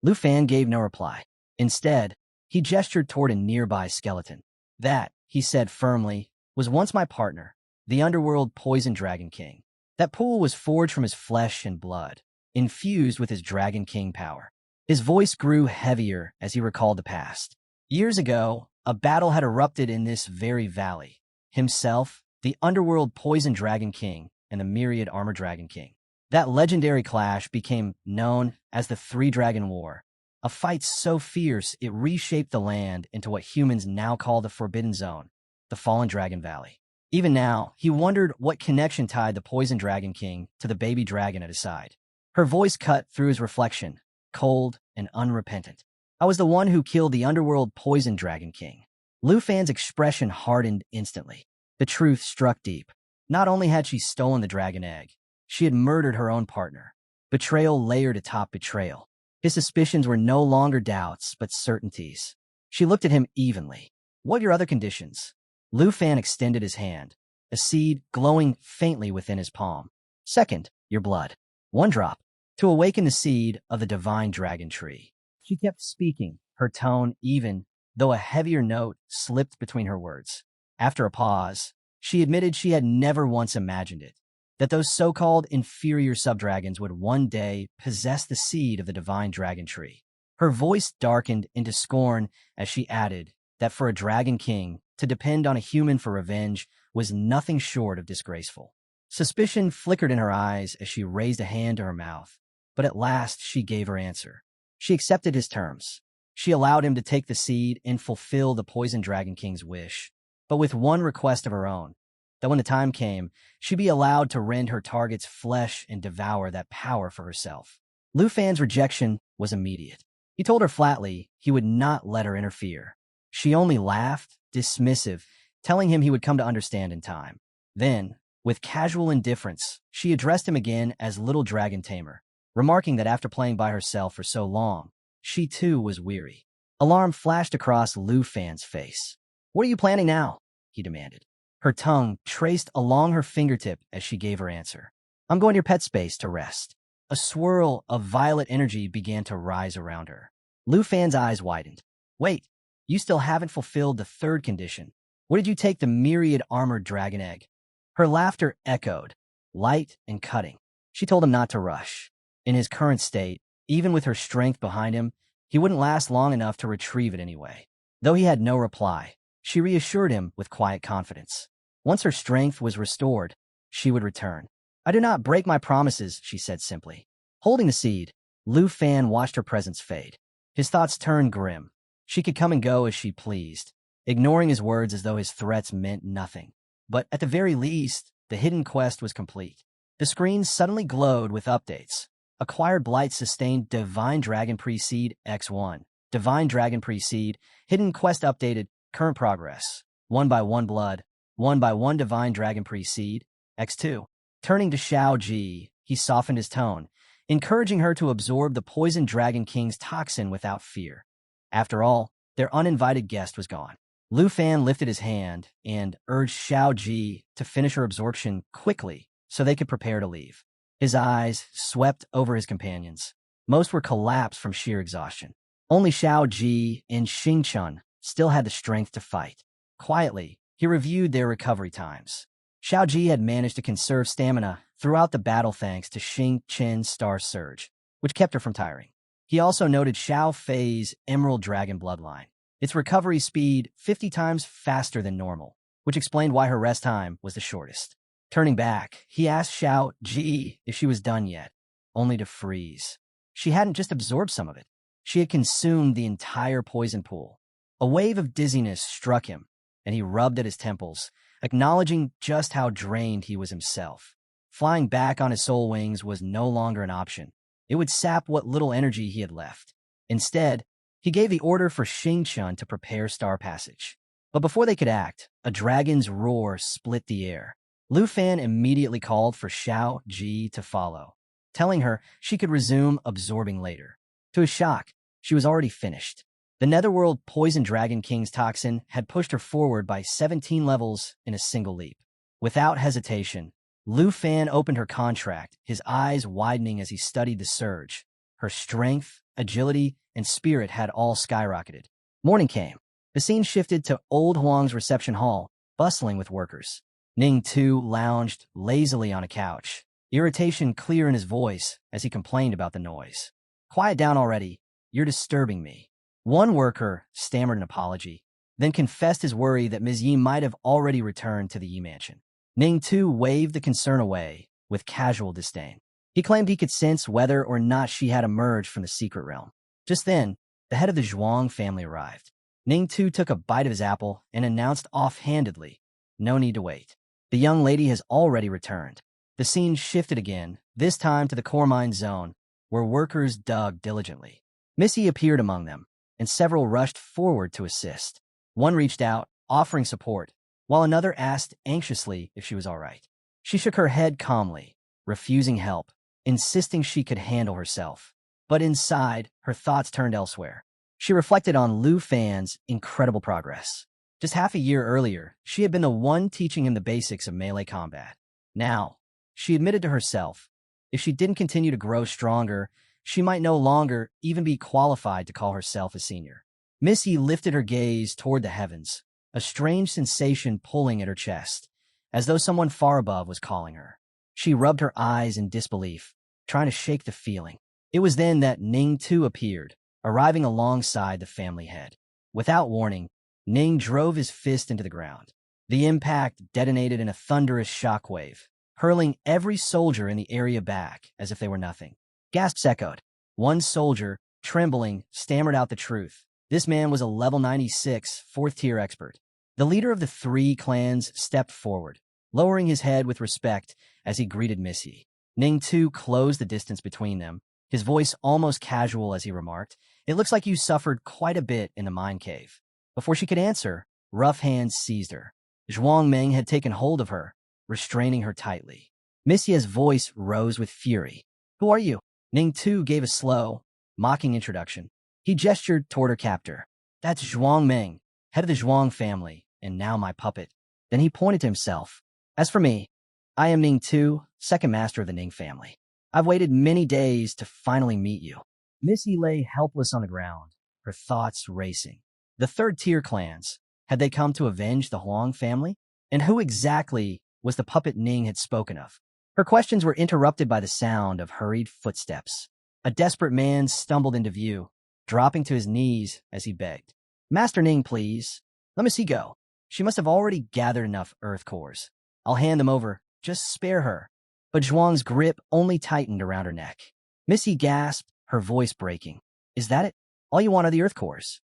Lufan gave no reply. Instead, he gestured toward a nearby skeleton. "That," he said firmly, "was once my partner, the underworld Poison Dragon King. That pool was forged from his flesh and blood, infused with his Dragon King power." His voice grew heavier as he recalled the past. Years ago, a battle had erupted in this very valley. Himself, the underworld Poison Dragon King, and the myriad Armor Dragon King. That legendary clash became known as the 3-Dragon War, a fight so fierce it reshaped the land into what humans now call the Forbidden Zone, the Fallen Dragon Valley. Even now, he wondered what connection tied the Poison Dragon King to the baby dragon at his side. Her voice cut through his reflection, cold and unrepentant. I was the one who killed the underworld poison dragon king. Lufan's expression hardened instantly. The truth struck deep. Not only had she stolen the dragon egg, she had murdered her own partner. Betrayal layered atop betrayal. His suspicions were no longer doubts, but certainties. She looked at him evenly. What are your other conditions? Lufan extended his hand, a seed glowing faintly within his palm. Second, your blood. 1 drop, to awaken the seed of the divine dragon tree. She kept speaking, her tone even, though a heavier note slipped between her words. After a pause, she admitted she had never once imagined it, that those so-called inferior subdragons would one day possess the seed of the divine dragon tree. Her voice darkened into scorn as she added that for a dragon king, to depend on a human for revenge was nothing short of disgraceful. Suspicion flickered in her eyes as she raised a hand to her mouth, but at last she gave her answer. She accepted his terms. She allowed him to take the seed and fulfill the Poison Dragon King's wish, but with one request of her own, that when the time came, she be allowed to rend her target's flesh and devour that power for herself. Lufan's rejection was immediate. He told her flatly he would not let her interfere. She only laughed, dismissive, telling him he would come to understand in time. Then, with casual indifference, she addressed him again as Little Dragon Tamer, remarking that after playing by herself for so long, she too was weary. Alarm flashed across Lufan's face. "What are you planning now?" he demanded. Her tongue traced along her fingertip as she gave her answer. "I'm going to your pet space to rest." A swirl of violet energy began to rise around her. Lufan's eyes widened. "Wait, you still haven't fulfilled the third condition. Where did you take the myriad armored dragon egg?" Her laughter echoed, light and cutting. She told him not to rush. In his current state, even with her strength behind him, he wouldn't last long enough to retrieve it anyway. Though he had no reply, she reassured him with quiet confidence. Once her strength was restored, she would return. "I do not break my promises," she said simply. Holding the seed, Lufan watched her presence fade. His thoughts turned grim. She could come and go as she pleased, ignoring his words as though his threats meant nothing. But at the very least, the hidden quest was complete. The screen suddenly glowed with updates. Acquired Blight sustained Divine Dragon Pre-Seed X1. Divine Dragon Pre-Seed, Hidden Quest updated, current progress. 1 by 1 blood, 1 by 1 Divine Dragon Pre-Seed X2. Turning to Xiao Ji, he softened his tone, encouraging her to absorb the Poison Dragon King's toxin without fear. After all, their uninvited guest was gone. Lufan lifted his hand and urged Xiao Ji to finish her absorption quickly so they could prepare to leave. His eyes swept over his companions. Most were collapsed from sheer exhaustion. Only Xiao Ji and Xingchun still had the strength to fight. Quietly, he reviewed their recovery times. Xiao Ji had managed to conserve stamina throughout the battle thanks to Xing Qin's Star Surge, which kept her from tiring. He also noted Xiao Fei's Emerald Dragon bloodline. Its recovery speed 50 times faster than normal, which explained why her rest time was the shortest. Turning back, he asked Xiao Ji if she was done yet, only to freeze. She hadn't just absorbed some of it. She had consumed the entire poison pool. A wave of dizziness struck him, and he rubbed at his temples, acknowledging just how drained he was himself. Flying back on his soul wings was no longer an option. It would sap what little energy he had left. Instead, he gave the order for Xingchun to prepare Star Passage. But before they could act, a dragon's roar split the air. Lufan immediately called for Xiao Ji to follow, telling her she could resume absorbing later. To his shock, she was already finished. The Netherworld Poison Dragon King's toxin had pushed her forward by 17 levels in a single leap. Without hesitation, Lufan opened her contract, his eyes widening as he studied the surge. Her strength, agility, and spirit had all skyrocketed. Morning came. The scene shifted to Old Huang's reception hall, bustling with workers. Ning Tu lounged lazily on a couch, irritation clear in his voice as he complained about the noise. "Quiet down already. You're disturbing me." One worker stammered an apology, then confessed his worry that Ms. Yi might have already returned to the Yi mansion. Ning Tu waved the concern away with casual disdain. He claimed he could sense whether or not she had emerged from the secret realm. Just then, the head of the Zhuang family arrived. Ning Tu took a bite of his apple and announced offhandedly, "No need to wait. The young lady has already returned." The scene shifted again, this time to the core mine zone, where workers dug diligently. Missy appeared among them, and several rushed forward to assist. One reached out, offering support, while another asked anxiously if she was all right. She shook her head calmly, refusing help, insisting she could handle herself. But inside, her thoughts turned elsewhere. She reflected on Lufan's incredible progress. Just half a year earlier, she had been the one teaching him the basics of melee combat. Now, she admitted to herself, if she didn't continue to grow stronger, she might no longer even be qualified to call herself a senior. Miss Yi lifted her gaze toward the heavens, a strange sensation pulling at her chest, as though someone far above was calling her. She rubbed her eyes in disbelief, trying to shake the feeling. It was then that Ning too appeared, arriving alongside the family head. Without warning, Ning drove his fist into the ground. The impact detonated in a thunderous shockwave, hurling every soldier in the area back as if they were nothing. Gasps echoed. One soldier, trembling, stammered out the truth. This man was a level 96, 4th-tier expert. The leader of the 3 clans stepped forward, lowering his head with respect as he greeted Miss Yi. Ning too closed the distance between them, his voice almost casual as he remarked, "It looks like you suffered quite a bit in the mine cave." Before she could answer, rough hands seized her. Zhuang Meng had taken hold of her, restraining her tightly. Miss Yi's voice rose with fury. "Who are you?" Ning too gave a slow, mocking introduction. He gestured toward her captor. "That's Zhuang Meng, head of the Zhuang family, and now my puppet." Then he pointed to himself. "As for me, I am Ning Tu, second master of the Ning family. I've waited many days to finally meet you." Miss Yi lay helpless on the ground, her thoughts racing. The 3rd-tier clans, had they come to avenge the Huang family? And who exactly was the puppet Ning had spoken of? Her questions were interrupted by the sound of hurried footsteps. A desperate man stumbled into view, dropping to his knees as he begged. "Master Ning, please. Let Miss Yi go. She must have already gathered enough earth cores. I'll hand them over. Just spare her." But Zhuang's grip only tightened around her neck. Miss Yi gasped, her voice breaking. "Is that it? All you want are the earth cores?"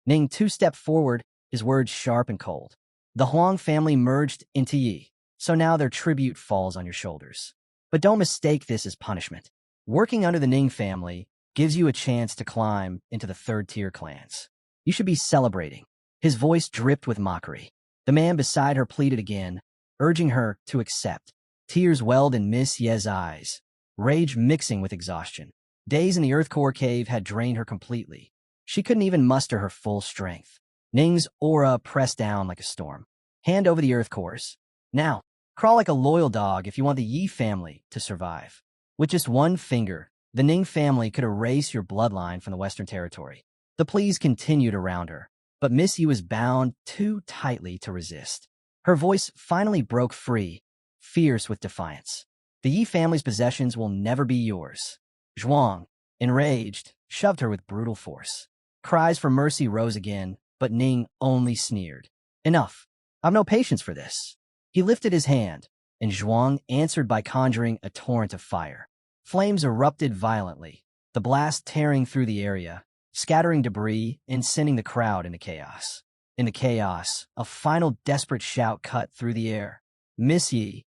Ning 2 stepped forward, his words sharp and cold. "The Huang family merged into Yi, so now their tribute falls on your shoulders. But don't mistake this as punishment. Working under the Ning family gives you a chance to climb into the 3rd-tier clans. You should be celebrating." His voice dripped with mockery. The man beside her pleaded again, urging her to accept. Tears welled in Miss Yi's eyes, rage mixing with exhaustion. Days in the Earth Core cave had drained her completely. She couldn't even muster her full strength. Ning's aura pressed down like a storm. "Hand over the Earth Cores. Now, crawl like a loyal dog if you want the Yi family to survive." With just one finger, the Ning family could erase your bloodline from the Western Territory. The pleas continued around her, but Miss Yi was bound too tightly to resist. Her voice finally broke free, fierce with defiance. "The Yi family's possessions will never be yours." Zhuang, enraged, shoved her with brutal force. Cries for mercy rose again, but Ning only sneered. "Enough. I've no patience for this." He lifted his hand, and Zhuang answered by conjuring a torrent of fire. Flames erupted violently, the blast tearing through the area, scattering debris and sending the crowd into chaos. In the chaos, a final desperate shout cut through the air. "Miss Yi."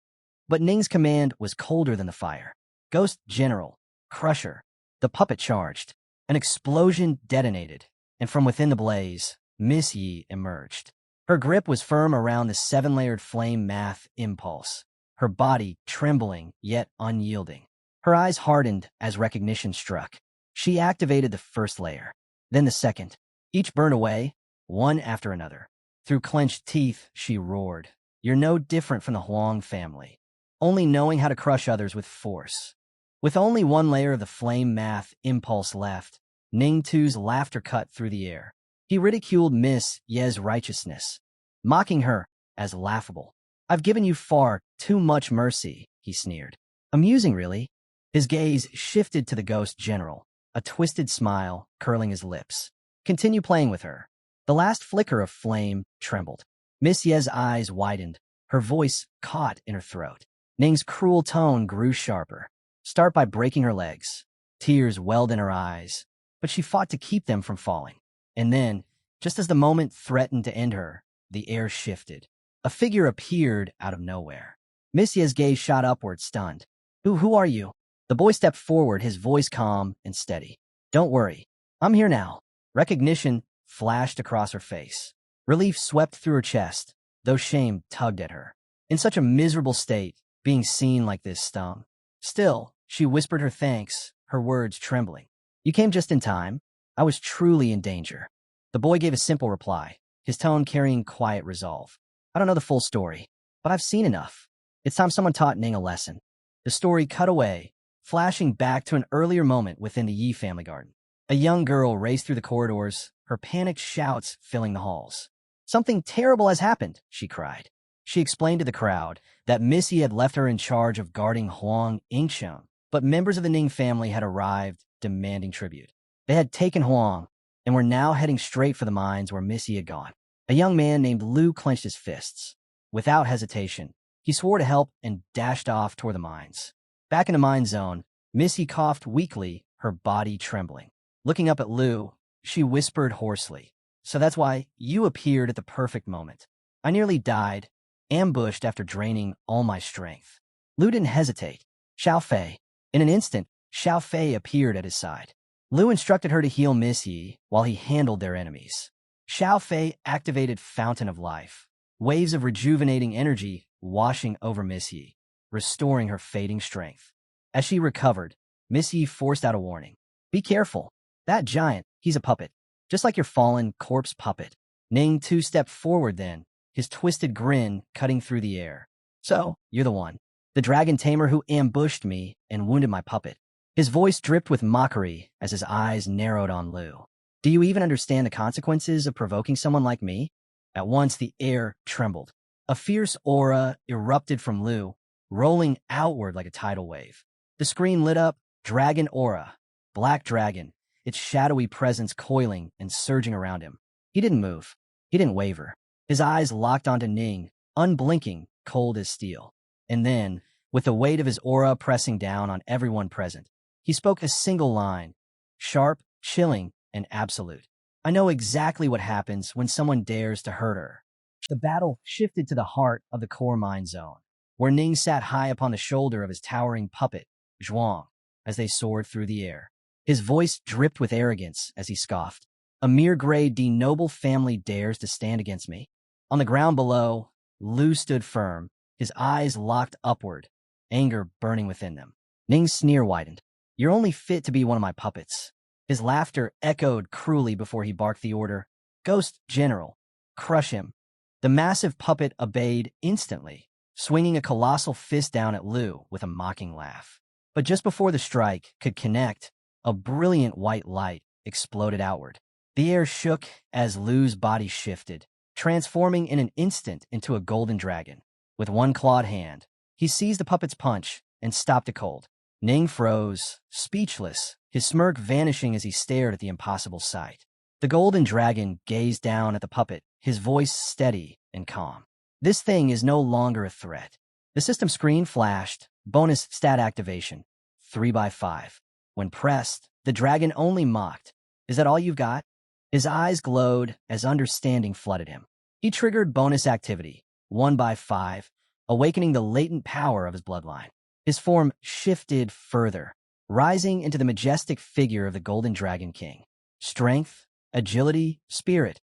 But Ning's command was colder than the fire. "Ghost General, Crusher." The puppet charged. An explosion detonated, and from within the blaze, Miss Yi emerged. Her grip was firm around the 7-layered flame math impulse, her body trembling yet unyielding. Her eyes hardened as recognition struck. She activated the first layer, then the second. Each burned away, one after another. Through clenched teeth, she roared, "You're no different from the Huang family, only knowing how to crush others with force." With only one layer of the flame math impulse left, Ning Tu's laughter cut through the air. He ridiculed Miss Yi's righteousness, mocking her as laughable. "I've given you far too much mercy," he sneered. "Amusing, really." His gaze shifted to the Ghost General, a twisted smile curling his lips. "Continue playing with her." The last flicker of flame trembled. Miss Yi's eyes widened, her voice caught in her throat. Ning's cruel tone grew sharper. "Start by breaking her legs." Tears welled in her eyes, but she fought to keep them from falling. And then, just as the moment threatened to end her, the air shifted. A figure appeared out of nowhere. Miss Yi's gaze shot upward, stunned. Who are you?" The boy stepped forward, his voice calm and steady. "Don't worry. I'm here now." Recognition flashed across her face. Relief swept through her chest, though shame tugged at her. In such a miserable state, being seen like this stung. Still, she whispered her thanks, her words trembling. "You came just in time. I was truly in danger." The boy gave a simple reply, his tone carrying quiet resolve. "I don't know the full story, but I've seen enough. It's time someone taught Ning a lesson." The story cut away, flashing back to an earlier moment within the Yi family garden. A young girl raced through the corridors, her panicked shouts filling the halls. "Something terrible has happened," she cried. She explained to the crowd that Missy had left her in charge of guarding Huang Ingxiang, but members of the Ning family had arrived, demanding tribute. They had taken Huang and were now heading straight for the mines where Missy had gone. A young man named Lu clenched his fists. Without hesitation, he swore to help and dashed off toward the mines. Back in the mine zone, Missy coughed weakly, her body trembling. Looking up at Lu, she whispered hoarsely, "So that's why you appeared at the perfect moment. I nearly died, ambushed after draining all my strength." Lu didn't hesitate. Xiao Fei. In an instant, Xiao Fei appeared at his side. Lu instructed her to heal Miss Yi while he handled their enemies. Xiao Fei activated Fountain of Life, waves of rejuvenating energy washing over Miss Yi, restoring her fading strength. As she recovered, Miss Yi forced out a warning. "Be careful. That giant, he's a puppet, just like your fallen corpse puppet." Ning two-stepped forward then, his twisted grin cutting through the air. "So, you're the one. The dragon tamer who ambushed me and wounded my puppet." His voice dripped with mockery as his eyes narrowed on Lu. "Do you even understand the consequences of provoking someone like me?" At once, the air trembled. A fierce aura erupted from Lu, rolling outward like a tidal wave. The screen lit up, dragon aura, black dragon, its shadowy presence coiling and surging around him. He didn't move. He didn't waver. His eyes locked onto Ning, unblinking, cold as steel. And then, with the weight of his aura pressing down on everyone present, he spoke a single line, sharp, chilling, and absolute. "I know exactly what happens when someone dares to hurt her." The battle shifted to the heart of the core mine zone, where Ning sat high upon the shoulder of his towering puppet, Zhuang, as they soared through the air. His voice dripped with arrogance as he scoffed. "A mere grade D noble family dares to stand against me?" On the ground below, Lu stood firm, his eyes locked upward, anger burning within them. Ning's sneer widened. "You're only fit to be one of my puppets." His laughter echoed cruelly before he barked the order, "Ghost General, crush him." The massive puppet obeyed instantly, swinging a colossal fist down at Lu with a mocking laugh. But just before the strike could connect, a brilliant white light exploded outward. The air shook as Lu's body shifted, transforming in an instant into a golden dragon. With one clawed hand, he seized the puppet's punch and stopped it cold. Ning froze, speechless, his smirk vanishing as he stared at the impossible sight. The golden dragon gazed down at the puppet, his voice steady and calm. "This thing is no longer a threat." The system screen flashed, bonus stat activation, 3x5. When pressed, the dragon only mocked. "Is that all you've got?" His eyes glowed as understanding flooded him. He triggered bonus activity, 1x5, awakening the latent power of his bloodline. His form shifted further, rising into the majestic figure of the Golden Dragon King. Strength, agility, spirit,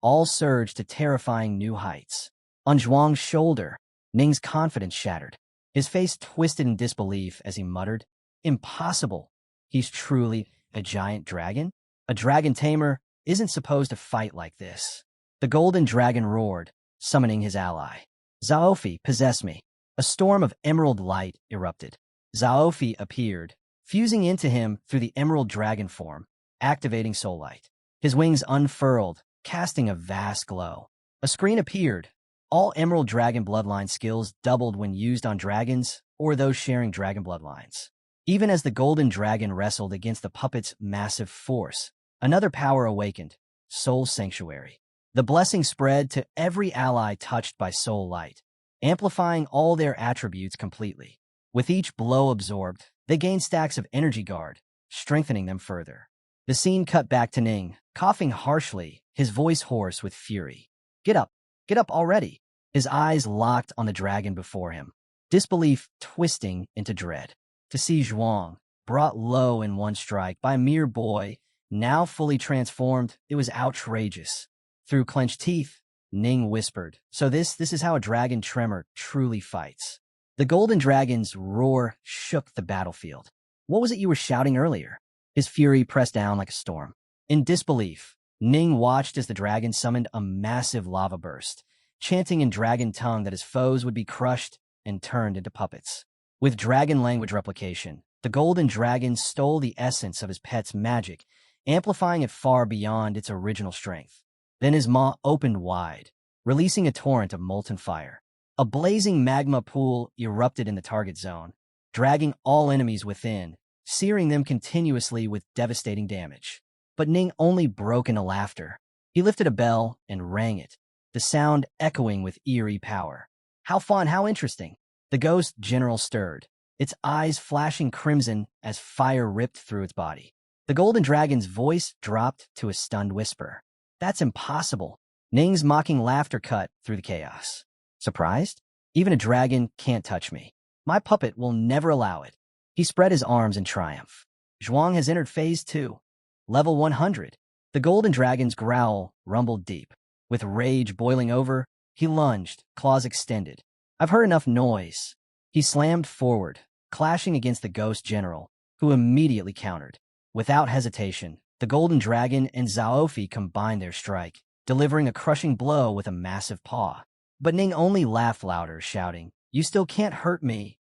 all surged to terrifying new heights. On Zhuang's shoulder, Ning's confidence shattered. His face twisted in disbelief as he muttered, "Impossible. He's truly a giant dragon? A dragon tamer isn't supposed to fight like this." The golden dragon roared, summoning his ally. "Zaofi, possess me." A storm of emerald light erupted. Zaofi appeared, fusing into him through the emerald dragon form, activating soul light. His wings unfurled, casting a vast glow. A screen appeared. All emerald dragon bloodline skills doubled when used on dragons or those sharing dragon bloodlines. Even as the golden dragon wrestled against the puppet's massive force, another power awakened, Soul Sanctuary. The blessing spread to every ally touched by soul light, amplifying all their attributes completely. With each blow absorbed, they gained stacks of energy guard, strengthening them further. The scene cut back to Ning, coughing harshly, his voice hoarse with fury. Get up already." His eyes locked on the dragon before him, disbelief twisting into dread. To see Zhuang, brought low in one strike by a mere boy, now fully transformed, it was outrageous. Through clenched teeth, Ning whispered, "So this is how a dragon tremor truly fights." The golden dragon's roar shook the battlefield. "What was it you were shouting earlier?" His fury pressed down like a storm. In disbelief, Ning watched as the dragon summoned a massive lava burst, chanting in dragon tongue that his foes would be crushed and turned into puppets. With dragon language replication, the golden dragon stole the essence of his pet's magic, amplifying it far beyond its original strength. Then his maw opened wide, releasing a torrent of molten fire. A blazing magma pool erupted in the target zone, dragging all enemies within, searing them continuously with devastating damage. But Ning only broke into laughter. He lifted a bell and rang it, the sound echoing with eerie power. "How fun, how interesting." The ghost general stirred, its eyes flashing crimson as fire ripped through its body. The golden dragon's voice dropped to a stunned whisper. "That's impossible." Ning's mocking laughter cut through the chaos. "Surprised? Even a dragon can't touch me. My puppet will never allow it." He spread his arms in triumph. "Zhuang has entered Phase 2. Level 100. The golden dragon's growl rumbled deep. With rage boiling over, he lunged, claws extended. "I've heard enough noise." He slammed forward, clashing against the ghost general, who immediately countered. Without hesitation, the golden dragon and Zhaofi combined their strike, delivering a crushing blow with a massive paw. But Ning only laughed louder, shouting, "You still can't hurt me."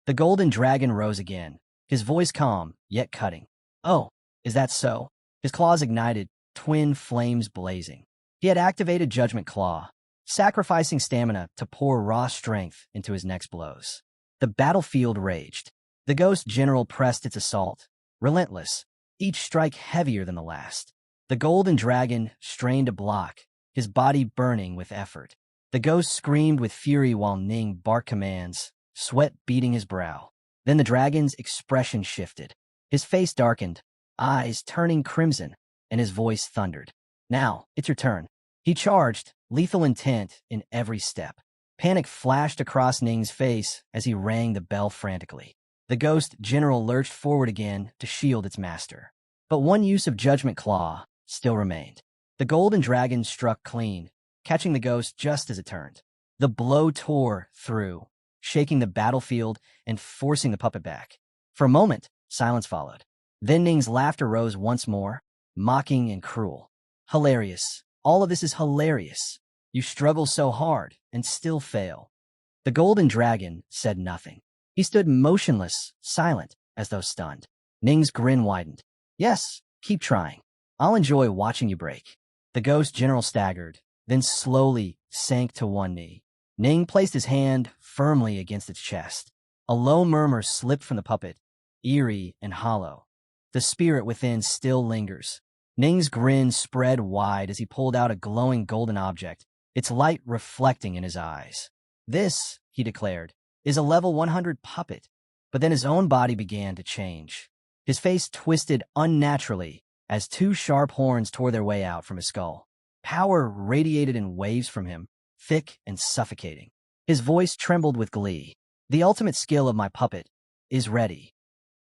The golden dragon rose again, his voice calm, yet cutting. "Oh, is that so?" His claws ignited, twin flames blazing. He had activated Judgment Claw, sacrificing stamina to pour raw strength into his next blows. The battlefield raged. The ghost general pressed its assault, relentless, each strike heavier than the last. The golden dragon strained to block, his body burning with effort. The ghost screamed with fury while Ning barked commands, sweat beading his brow. Then the dragon's expression shifted. His face darkened, eyes turning crimson, and his voice thundered. "Now, it's your turn." He charged, lethal intent in every step. Panic flashed across Ning's face as he rang the bell frantically. The ghost general lurched forward again to shield its master. But one use of Judgment Claw still remained. The golden dragon struck clean, catching the ghost just as it turned. The blow tore through, shaking the battlefield and forcing the puppet back. For a moment, silence followed. Then Ning's laughter rose once more, mocking and cruel. "Hilarious. All of this is hilarious. You struggle so hard and still fail." The golden dragon said nothing. He stood motionless, silent, as though stunned. Ning's grin widened. "Yes, keep trying. I'll enjoy watching you break." The ghost general staggered, then slowly sank to one knee. Ning placed his hand firmly against its chest. A low murmur slipped from the puppet, eerie and hollow. The spirit within still lingers. Ning's grin spread wide as he pulled out a glowing golden object, its light reflecting in his eyes. "This," he declared, "is a level 100 puppet." But then his own body began to change. His face twisted unnaturally as two sharp horns tore their way out from his skull. Power radiated in waves from him, thick and suffocating. His voice trembled with glee. "The ultimate skill of my puppet is ready."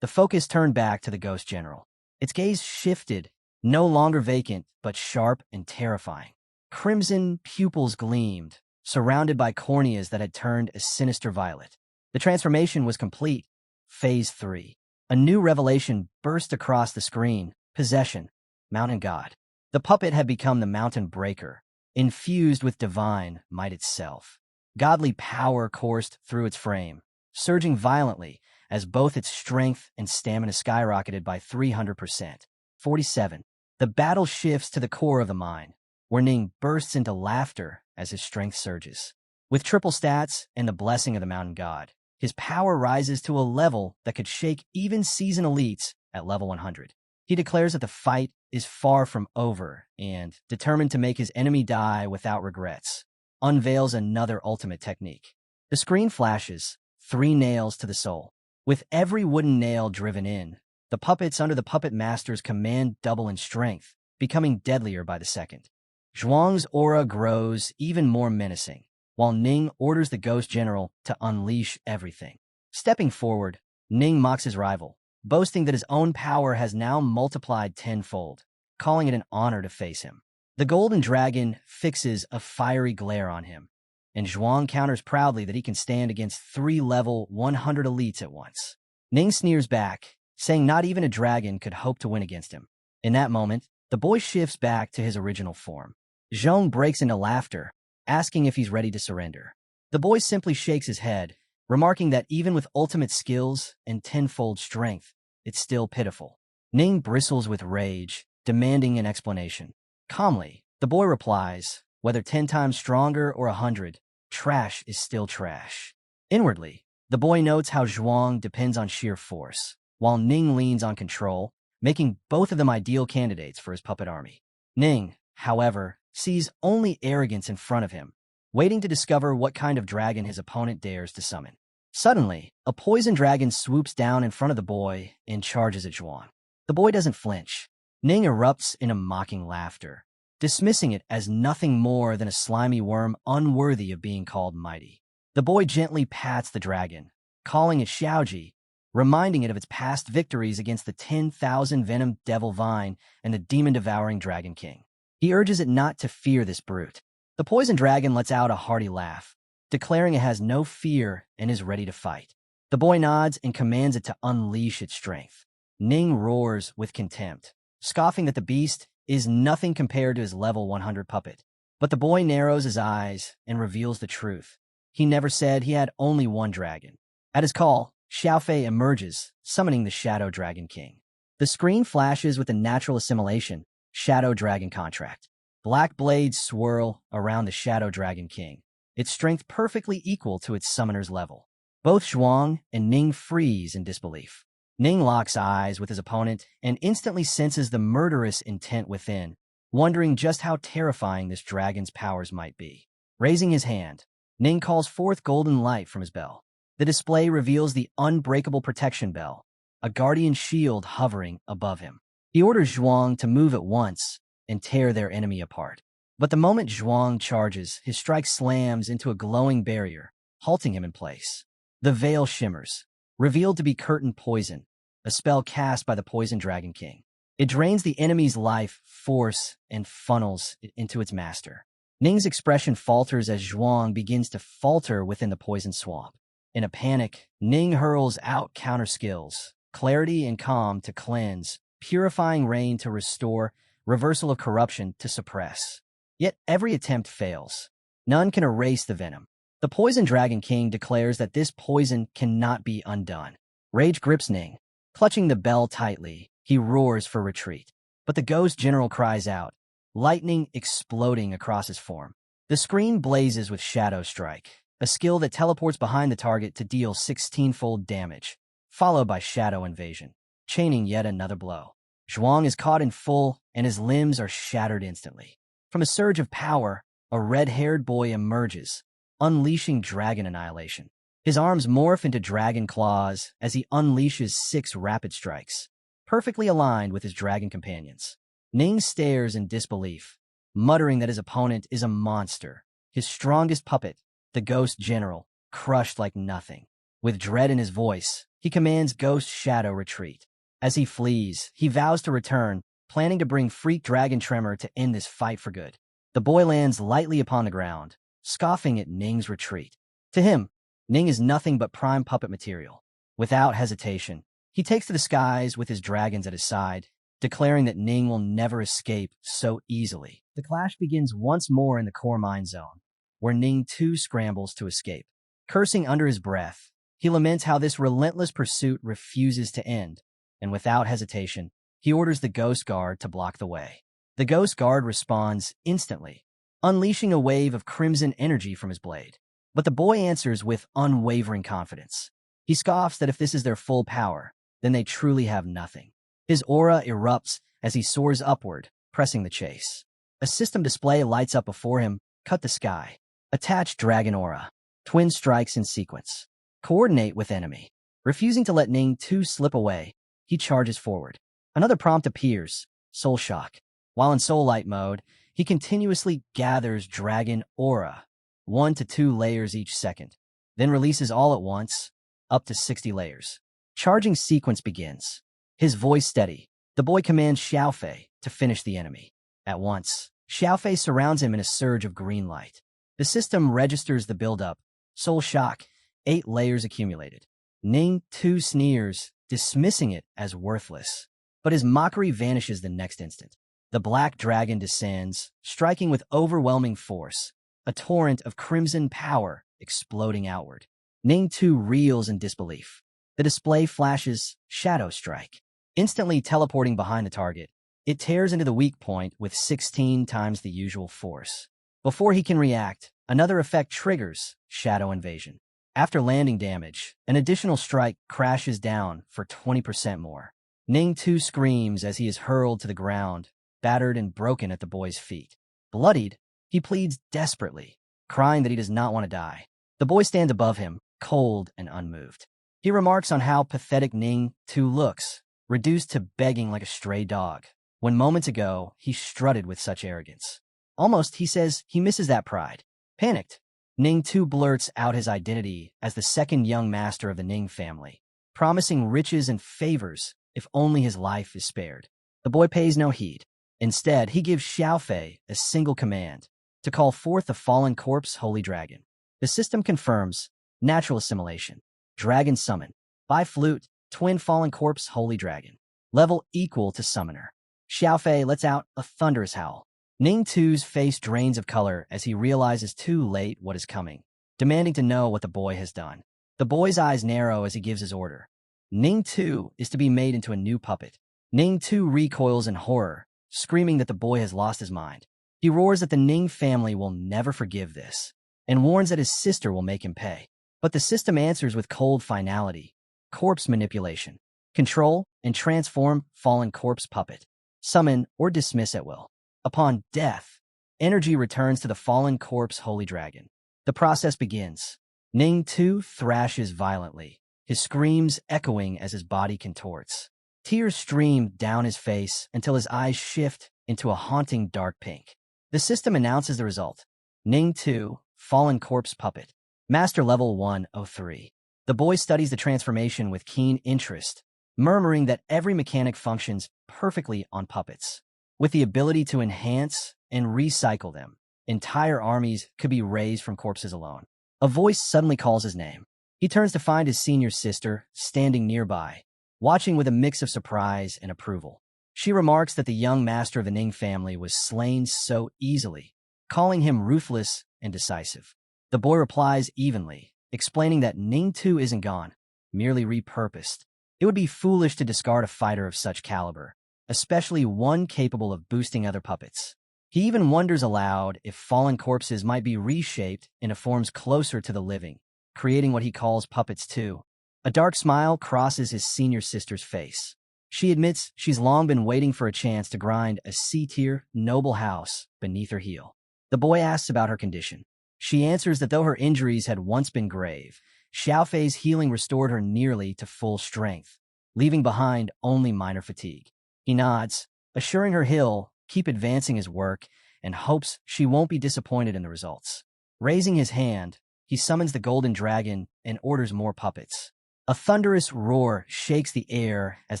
The focus turned back to the ghost general. Its gaze shifted, no longer vacant, but sharp and terrifying. Crimson pupils gleamed, surrounded by corneas that had turned a sinister violet. The transformation was complete. Phase 3. A new revelation burst across the screen. Possession. Mountain God. The puppet had become the Mountain Breaker, infused with divine might itself. Godly power coursed through its frame, surging violently as both its strength and stamina skyrocketed by 300%. 47. The battle shifts to the core of the mine, where Ning bursts into laughter as his strength surges. With triple stats and the blessing of the Mountain God, his power rises to a level that could shake even seasoned elites at level 100. He declares that the fight is far from over and, determined to make his enemy die without regrets, unveils another ultimate technique. The screen flashes, 3 nails to the soul. With every wooden nail driven in, the puppets under the puppet master's command double in strength, becoming deadlier by the second. Zhuang's aura grows even more menacing, while Ning orders the ghost general to unleash everything. Stepping forward, Ning mocks his rival. boasting that his own power has now multiplied tenfold, calling it an honor to face him. The golden dragon fixes a fiery glare on him, and Zhuang counters proudly that he can stand against 3 level 100 elites at once. Ning sneers back, saying not even a dragon could hope to win against him. In that moment, the boy shifts back to his original form. Zhong breaks into laughter, asking if he's ready to surrender. The boy simply shakes his head, remarking that even with ultimate skills and tenfold strength, it's still pitiful. Ning bristles with rage, demanding an explanation. Calmly, the boy replies, whether 10 times stronger or 100, trash is still trash. Inwardly, the boy notes how Zhuang depends on sheer force, while Ning leans on control, making both of them ideal candidates for his puppet army. Ning, however, sees only arrogance in front of him, waiting to discover what kind of dragon his opponent dares to summon. Suddenly, a poison dragon swoops down in front of the boy and charges at Zhuang. The boy doesn't flinch. Ning erupts in a mocking laughter, dismissing it as nothing more than a slimy worm unworthy of being called mighty. The boy gently pats the dragon, calling it Xiaoji, reminding it of its past victories against the 10,000 Venom Devil Vine and the Demon-Devouring Dragon King. He urges it not to fear this brute. The poison dragon lets out a hearty laugh, declaring it has no fear and is ready to fight. The boy nods and commands it to unleash its strength. Ning roars with contempt, scoffing that the beast is nothing compared to his level 100 puppet. But the boy narrows his eyes and reveals the truth. He never said he had only one dragon. At his call, Xiaofei emerges, summoning the Shadow Dragon King. The screen flashes with the natural assimilation, Shadow Dragon contract. Black blades swirl around the Shadow Dragon King, its strength perfectly equal to its summoner's level. Both Zhuang and Ning freeze in disbelief. Ning locks eyes with his opponent and instantly senses the murderous intent within, wondering just how terrifying this dragon's powers might be. Raising his hand, Ning calls forth golden light from his bell. The display reveals the unbreakable protection bell, a guardian shield hovering above him. He orders Zhuang to move at once and tear their enemy apart. But the moment Zhuang charges, his strike slams into a glowing barrier, halting him in place. The veil shimmers, revealed to be curtain poison, a spell cast by the Poison Dragon King. It drains the enemy's life force and funnels it into its master. Ning's expression falters as Zhuang begins to falter within the poison swamp. In a panic, Ning hurls out counter skills, clarity and calm to cleanse, purifying rain to restore, reversal of corruption to suppress. Yet every attempt fails. None can erase the venom. The Poison Dragon King declares that this poison cannot be undone. Rage grips Ning. Clutching the bell tightly, he roars for retreat. But the Ghost General cries out, lightning exploding across his form. The screen blazes with Shadow Strike, a skill that teleports behind the target to deal 16-fold damage, followed by Shadow Invasion, chaining yet another blow. Zhuang is caught in full, and his limbs are shattered instantly. From a surge of power, a red-haired boy emerges, unleashing Dragon Annihilation. His arms morph into dragon claws as he unleashes 6 rapid strikes, perfectly aligned with his dragon companions. Ning stares in disbelief, muttering that his opponent is a monster, his strongest puppet, the Ghost General, crushed like nothing. With dread in his voice, he commands Ghost Shadow retreat. As he flees, he vows to return, planning to bring Freak Dragon Tremor to end this fight for good. The boy lands lightly upon the ground, scoffing at Ning's retreat. To him, Ning is nothing but prime puppet material. Without hesitation, he takes to the skies with his dragons at his side, declaring that Ning will never escape so easily. The clash begins once more in the core mine zone, where Ning too scrambles to escape. Cursing under his breath, he laments how this relentless pursuit refuses to end, and without hesitation, he orders the Ghost Guard to block the way. The Ghost Guard responds instantly, unleashing a wave of crimson energy from his blade. But the boy answers with unwavering confidence. He scoffs that if this is their full power, then they truly have nothing. His aura erupts as he soars upward, pressing the chase. A system display lights up before him, cut the sky. Attach Dragon Aura. Twin strikes in sequence. Coordinate with enemy. Refusing to let Ning 2 slip away, he charges forward. Another prompt appears, Soul Shock. While in Soul Light mode, he continuously gathers Dragon Aura, 1 to 2 layers each second, then releases all at once, up to 60 layers. Charging sequence begins. His voice steady. The boy commands Xiaofei to finish the enemy. At once, Xiaofei surrounds him in a surge of green light. The system registers the buildup. Soul shock. 8 layers accumulated. Ning 2 sneers, dismissing it as worthless. But his mockery vanishes the next instant. The black dragon descends, striking with overwhelming force, a torrent of crimson power exploding outward. Ning 2 reels in disbelief. The display flashes Shadow Strike. Instantly teleporting behind the target, it tears into the weak point with 16 times the usual force. Before he can react, another effect triggers Shadow Invasion. After landing damage, an additional strike crashes down for 20% more. Ning 2 screams as he is hurled to the ground, battered and broken at the boy's feet. Bloodied, he pleads desperately, crying that he does not want to die. The boy stands above him, cold and unmoved. He remarks on how pathetic Ning 2 looks, reduced to begging like a stray dog, when moments ago he strutted with such arrogance. Almost, he says, he misses that pride. Panicked, Ning 2 blurts out his identity as the second young master of the Ning family, promising riches and favors if only his life is spared. The boy pays no heed. Instead, he gives Xiaofei a single command, to call forth the fallen corpse holy dragon. The system confirms natural assimilation. Dragon summon. By flute, twin fallen corpse holy dragon. Level equal to summoner. Xiaofei lets out a thunderous howl. Ning 2's face drains of color as he realizes too late what is coming, demanding to know what the boy has done. The boy's eyes narrow as he gives his order. Ning 2 is to be made into a new puppet. Ning 2 recoils in horror, screaming that the boy has lost his mind. He roars that the Ning family will never forgive this, and warns that his sister will make him pay. But the system answers with cold finality. Corpse manipulation. Control and transform fallen corpse puppet. Summon or dismiss at will. Upon death, energy returns to the fallen corpse holy dragon. The process begins. Ning 2 thrashes violently, his screams echoing as his body contorts. Tears stream down his face until his eyes shift into a haunting dark pink. The system announces the result. Ning 2, fallen corpse puppet. Master level 103. The boy studies the transformation with keen interest, murmuring that every mechanic functions perfectly on puppets. With the ability to enhance and recycle them, entire armies could be raised from corpses alone. A voice suddenly calls his name. He turns to find his senior sister standing nearby, watching with a mix of surprise and approval. She remarks that the young master of the Ning family was slain so easily, calling him ruthless and decisive. The boy replies evenly, explaining that Ning 2 isn't gone, merely repurposed. It would be foolish to discard a fighter of such caliber, especially one capable of boosting other puppets. He even wonders aloud if fallen corpses might be reshaped into forms closer to the living, creating what he calls puppets too. A dark smile crosses his senior sister's face. She admits she's long been waiting for a chance to grind a C-tier, noble house beneath her heel. The boy asks about her condition. She answers that though her injuries had once been grave, Xiaofei's healing restored her nearly to full strength, leaving behind only minor fatigue. He nods, assuring her he'll keep advancing his work and hopes she won't be disappointed in the results. Raising his hand, he summons the golden dragon and orders more puppets. A thunderous roar shakes the air as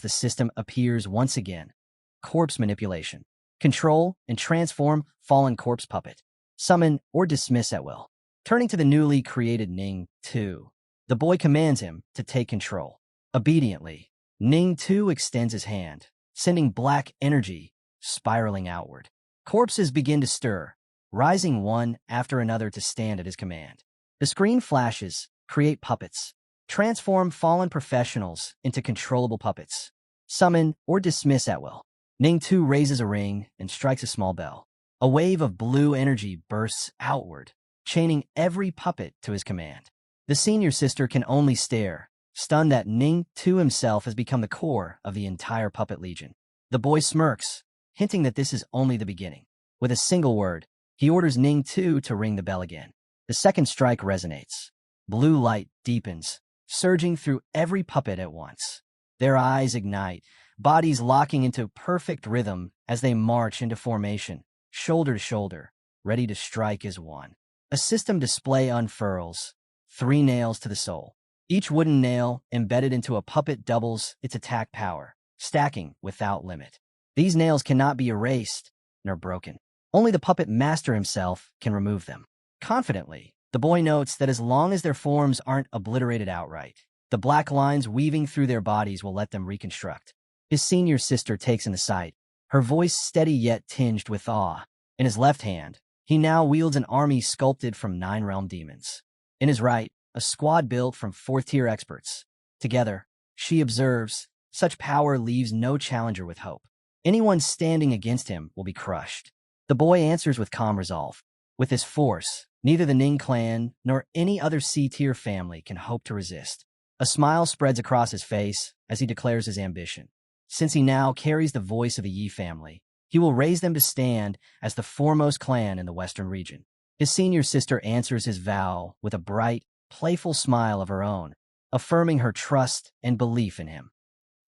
the system appears once again. Corpse manipulation. Control and transform fallen corpse puppet. Summon or dismiss at will. Turning to the newly created Ning 2, the boy commands him to take control. Obediently, Ning 2 extends his hand, sending black energy spiraling outward. Corpses begin to stir, rising one after another to stand at his command. The screen flashes, create puppets. Transform fallen professionals into controllable puppets. Summon or dismiss at will. Ning 2 raises a ring and strikes a small bell. A wave of blue energy bursts outward, chaining every puppet to his command. The senior sister can only stare, stunned that Ning 2 himself has become the core of the entire puppet legion. The boy smirks, hinting that this is only the beginning. With a single word, he orders Ning 2 to ring the bell again. The second strike resonates. Blue light deepens, surging through every puppet at once. Their eyes ignite, bodies locking into perfect rhythm as they march into formation, shoulder to shoulder, ready to strike as one. A system display unfurls, 3 nails to the soul. Each wooden nail embedded into a puppet doubles its attack power, stacking without limit. These nails cannot be erased nor broken. Only the puppet master himself can remove them. Confidently, the boy notes that as long as their forms aren't obliterated outright, the black lines weaving through their bodies will let them reconstruct. His senior sister takes in the sight, her voice steady yet tinged with awe. In his left hand, he now wields an army sculpted from 9 realm demons. In his right, a squad built from 4th-tier experts. Together, she observes, such power leaves no challenger with hope. Anyone standing against him will be crushed. The boy answers with calm resolve. With this force, neither the Ning clan nor any other C-tier family can hope to resist. A smile spreads across his face as he declares his ambition. Since he now carries the voice of the Yi family, he will raise them to stand as the foremost clan in the western region. His senior sister answers his vow with a bright, playful smile of her own, affirming her trust and belief in him.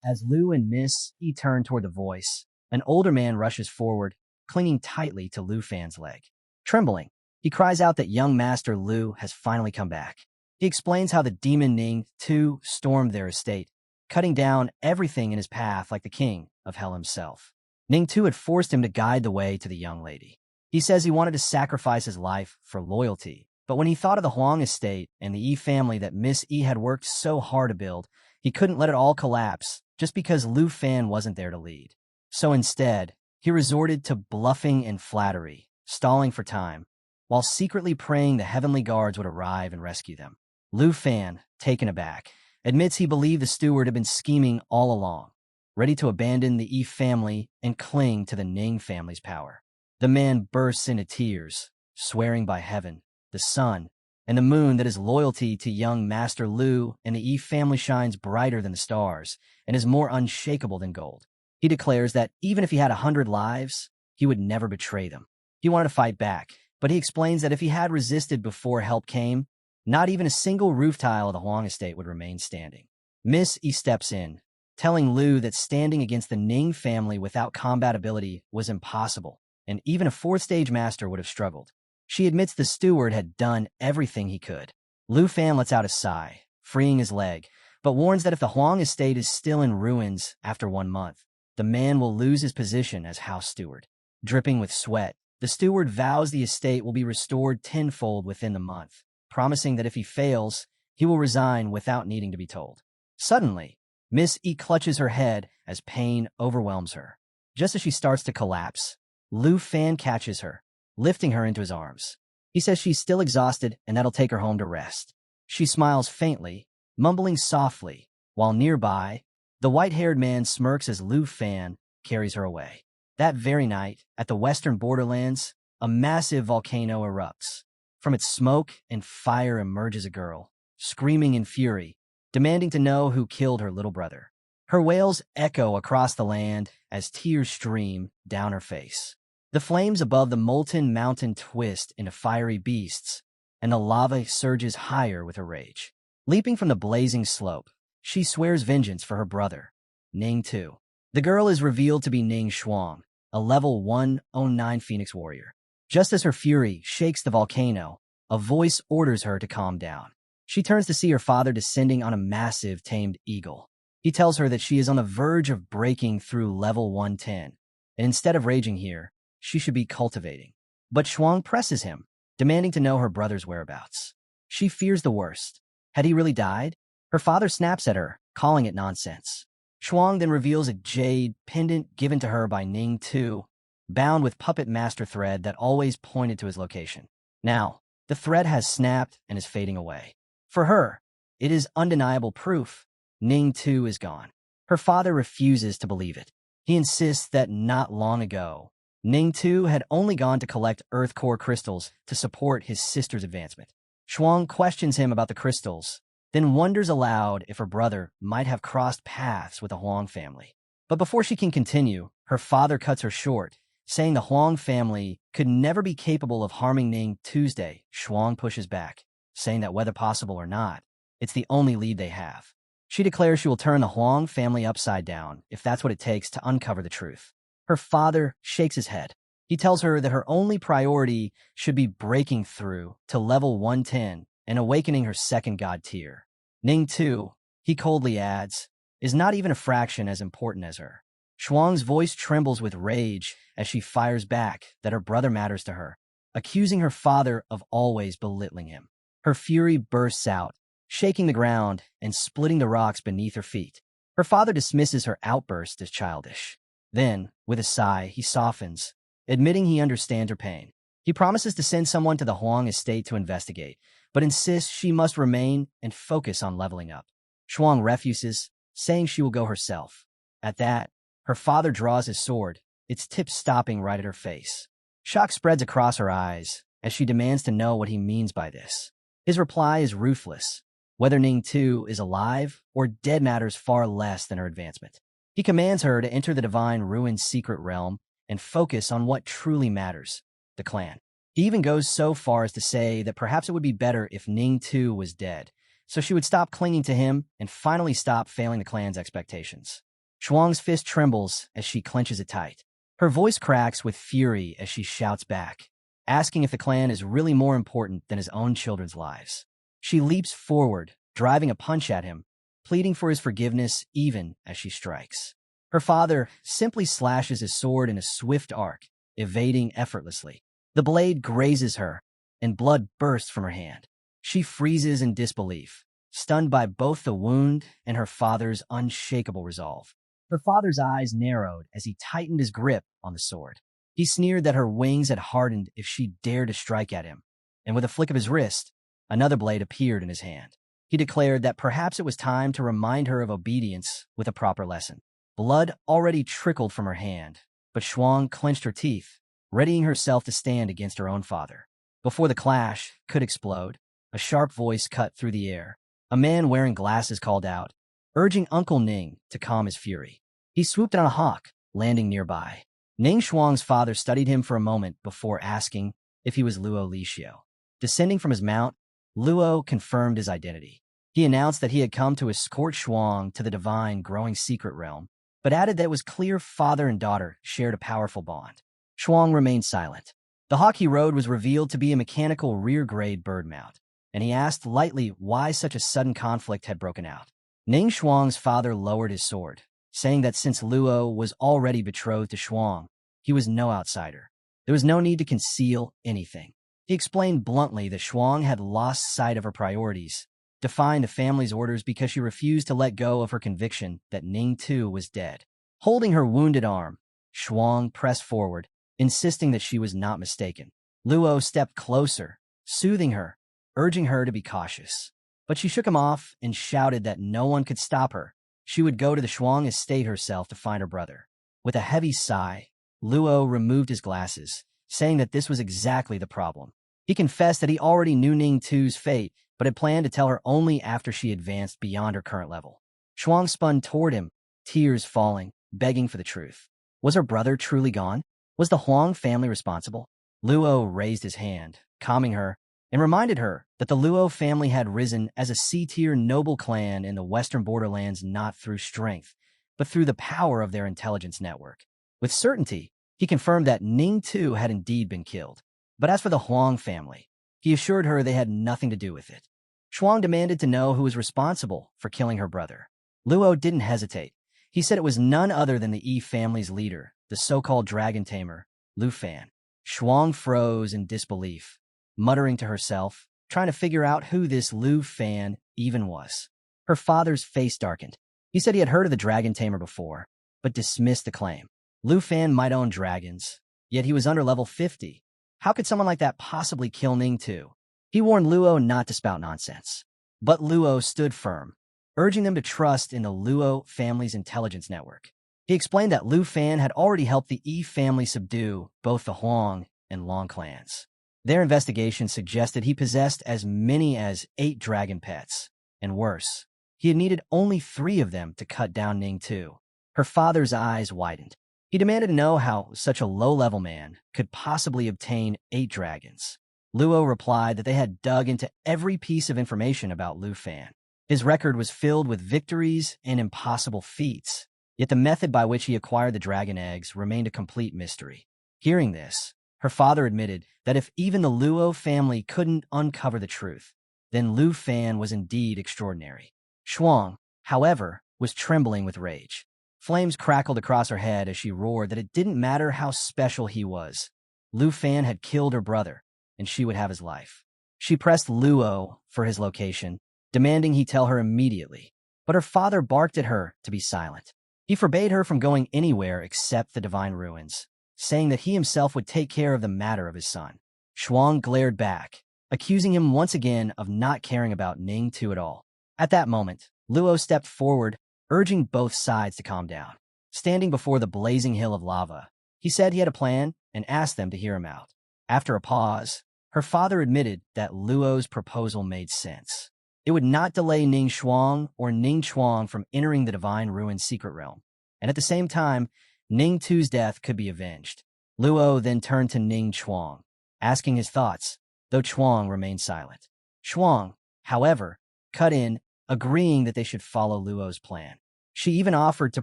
As Lu and Miss Yi turn toward the voice, an older man rushes forward, clinging tightly to Lufan's leg. Trembling, he cries out that young Master Lu has finally come back. He explains how the demon Ning, too, stormed their estate, cutting down everything in his path like the king of hell himself. Ning, too, had forced him to guide the way to the young lady. He says he wanted to sacrifice his life for loyalty, but when he thought of the Huang estate and the Yi family that Miss Yi had worked so hard to build, he couldn't let it all collapse just because Lufan wasn't there to lead. So instead, he resorted to bluffing and flattery, stalling for time, while secretly praying the heavenly guards would arrive and rescue them. Lufan, taken aback, admits he believed the steward had been scheming all along, ready to abandon the Yi family and cling to the Ning family's power. The man bursts into tears, swearing by heaven, the sun, and the moon that his loyalty to young Master Lu and the Yi family shines brighter than the stars and is more unshakable than gold. He declares that even if he had 100 lives, he would never betray them. He wanted to fight back, but he explains that if he had resisted before help came, not even a single roof tile of the Huang estate would remain standing. Miss Yi steps in, telling Lu that standing against the Ning family without combat ability was impossible, and even a 4th-stage master would have struggled. She admits the steward had done everything he could. Lufan lets out a sigh, freeing his leg, but warns that if the Huang estate is still in ruins after 1 month, the man will lose his position as house steward. Dripping with sweat, the steward vows the estate will be restored tenfold within the month, promising that if he fails, he will resign without needing to be told. Suddenly, Miss E clutches her head as pain overwhelms her. Just as she starts to collapse, Lufan catches her, lifting her into his arms. He says she's still exhausted and that'll take her home to rest. She smiles faintly, mumbling softly, while nearby, the white-haired man smirks as Lufan carries her away. That very night, at the western borderlands, a massive volcano erupts. From its smoke and fire emerges a girl, screaming in fury, demanding to know who killed her little brother. Her wails echo across the land as tears stream down her face. The flames above the molten mountain twist into fiery beasts, and the lava surges higher with her rage. Leaping from the blazing slope, she swears vengeance for her brother, Ning too. The girl is revealed to be Ning Shuang, a level 109 Phoenix warrior. Just as her fury shakes the volcano, a voice orders her to calm down. She turns to see her father descending on a massive tamed eagle. He tells her that she is on the verge of breaking through level 110, and instead of raging here, she should be cultivating. But Shuang presses him, demanding to know her brother's whereabouts. She fears the worst. Had he really died? Her father snaps at her, calling it nonsense. Shuang then reveals a jade pendant given to her by Ning Tu, bound with puppet master thread that always pointed to his location. Now, the thread has snapped and is fading away. For her, it is undeniable proof Ning Tu is gone. Her father refuses to believe it. He insists that not long ago, Ning Tu had only gone to collect earth core crystals to support his sister's advancement. Shuang questions him about the crystals, then wonders aloud if her brother might have crossed paths with the Huang family. But before she can continue, her father cuts her short, saying the Huang family could never be capable of harming Ning Tuesday. Shuang pushes back, saying that whether possible or not, it's the only lead they have. She declares she will turn the Huang family upside down if that's what it takes to uncover the truth. Her father shakes his head. He tells her that her only priority should be breaking through to level 110 and awakening her second god tier. Ning, too, he coldly adds, is not even a fraction as important as her. Shuang's voice trembles with rage as she fires back that her brother matters to her, accusing her father of always belittling him. Her fury bursts out, shaking the ground and splitting the rocks beneath her feet. Her father dismisses her outburst as childish. Then, with a sigh, he softens, admitting he understands her pain. He promises to send someone to the Huang estate to investigate, but insists she must remain and focus on leveling up. Shuang refuses, saying she will go herself. At that, her father draws his sword, its tip stopping right at her face. Shock spreads across her eyes as she demands to know what he means by this. His reply is ruthless. Whether Ning Tu is alive or dead matters far less than her advancement. He commands her to enter the Divine Ruin's secret realm and focus on what truly matters, the clan. He even goes so far as to say that perhaps it would be better if Ning Tu was dead, so she would stop clinging to him and finally stop failing the clan's expectations. Shuang's fist trembles as she clenches it tight. Her voice cracks with fury as she shouts back, asking if the clan is really more important than his own children's lives. She leaps forward, driving a punch at him, pleading for his forgiveness even as she strikes. Her father simply slashes his sword in a swift arc, evading effortlessly. The blade grazes her, and blood bursts from her hand. She freezes in disbelief, stunned by both the wound and her father's unshakable resolve. Her father's eyes narrowed as he tightened his grip on the sword. He sneered that her wings had hardened if she dared to strike at him, and with a flick of his wrist, another blade appeared in his hand. He declared that perhaps it was time to remind her of obedience with a proper lesson. Blood already trickled from her hand, but Shuang clenched her teeth, readying herself to stand against her own father. Before the clash could explode, a sharp voice cut through the air. A man wearing glasses called out, urging Uncle Ning to calm his fury. He swooped on a hawk, landing nearby. Ning Shuang's father studied him for a moment before asking if he was Luo Lishio. Descending from his mount, Luo confirmed his identity. He announced that he had come to escort Shuang to the divine growing secret realm, but added that it was clear father and daughter shared a powerful bond. Shuang remained silent. The hawk he rode was revealed to be a mechanical rear-grade bird mount, and he asked lightly why such a sudden conflict had broken out. Ning Shuang's father lowered his sword, saying that since Luo was already betrothed to Shuang, he was no outsider. There was no need to conceal anything. He explained bluntly that Shuang had lost sight of her priorities, defying the family's orders because she refused to let go of her conviction that Ning Tu was dead. Holding her wounded arm, Shuang pressed forward, insisting that she was not mistaken. Luo stepped closer, soothing her, urging her to be cautious. But she shook him off and shouted that no one could stop her. She would go to the Shuang estate herself to find her brother. With a heavy sigh, Luo removed his glasses, saying that this was exactly the problem. He confessed that he already knew Ning Tu's fate, but had planned to tell her only after she advanced beyond her current level. Shuang spun toward him, tears falling, begging for the truth. Was her brother truly gone? Was the Huang family responsible? Luo raised his hand, calming her, and reminded her that the Luo family had risen as a C-tier noble clan in the western borderlands not through strength, but through the power of their intelligence network. With certainty, he confirmed that Ning Tu had indeed been killed. But as for the Huang family, he assured her they had nothing to do with it. Shuang demanded to know who was responsible for killing her brother. Luo didn't hesitate. He said it was none other than the Yi family's leader, the so-called dragon tamer, Lufan. Shuang froze in disbelief, muttering to herself, trying to figure out who this Lufan even was. Her father's face darkened. He said he had heard of the dragon tamer before, but dismissed the claim. Lufan might own dragons, yet he was under level 50. How could someone like that possibly kill Ning Tu? He warned Luo not to spout nonsense. But Luo stood firm, urging them to trust in the Luo family's intelligence network. He explained that Lufan had already helped the Yi family subdue both the Huang and Long clans. Their investigation suggested he possessed as many as 8 dragon pets, and worse, he had needed only 3 of them to cut down Ning Tu. Her father's eyes widened. He demanded to know how such a low-level man could possibly obtain 8 dragons. Luo replied that they had dug into every piece of information about Lufan. His record was filled with victories and impossible feats, yet the method by which he acquired the dragon eggs remained a complete mystery. Hearing this, her father admitted that if even the Luo family couldn't uncover the truth, then Lufan was indeed extraordinary. Shuang, however, was trembling with rage. Flames crackled across her head as she roared that it didn't matter how special he was. Lufan had killed her brother, and she would have his life. She pressed Luo for his location, demanding he tell her immediately. But her father barked at her to be silent. He forbade her from going anywhere except the Divine Ruins, saying that he himself would take care of the matter of his son. Shuang glared back, accusing him once again of not caring about Ning Tu at all. At that moment, Luo stepped forward, urging both sides to calm down. Standing before the blazing hill of lava, he said he had a plan and asked them to hear him out. After a pause, her father admitted that Luo's proposal made sense. It would not delay Ning Shuang or Ning Chuang from entering the Divine Ruin secret realm, and at the same time, Ning Tu's death could be avenged. Luo then turned to Ning Chuang, asking his thoughts, though Chuang remained silent. Chuang, however, cut in, agreeing that they should follow Luo's plan. She even offered to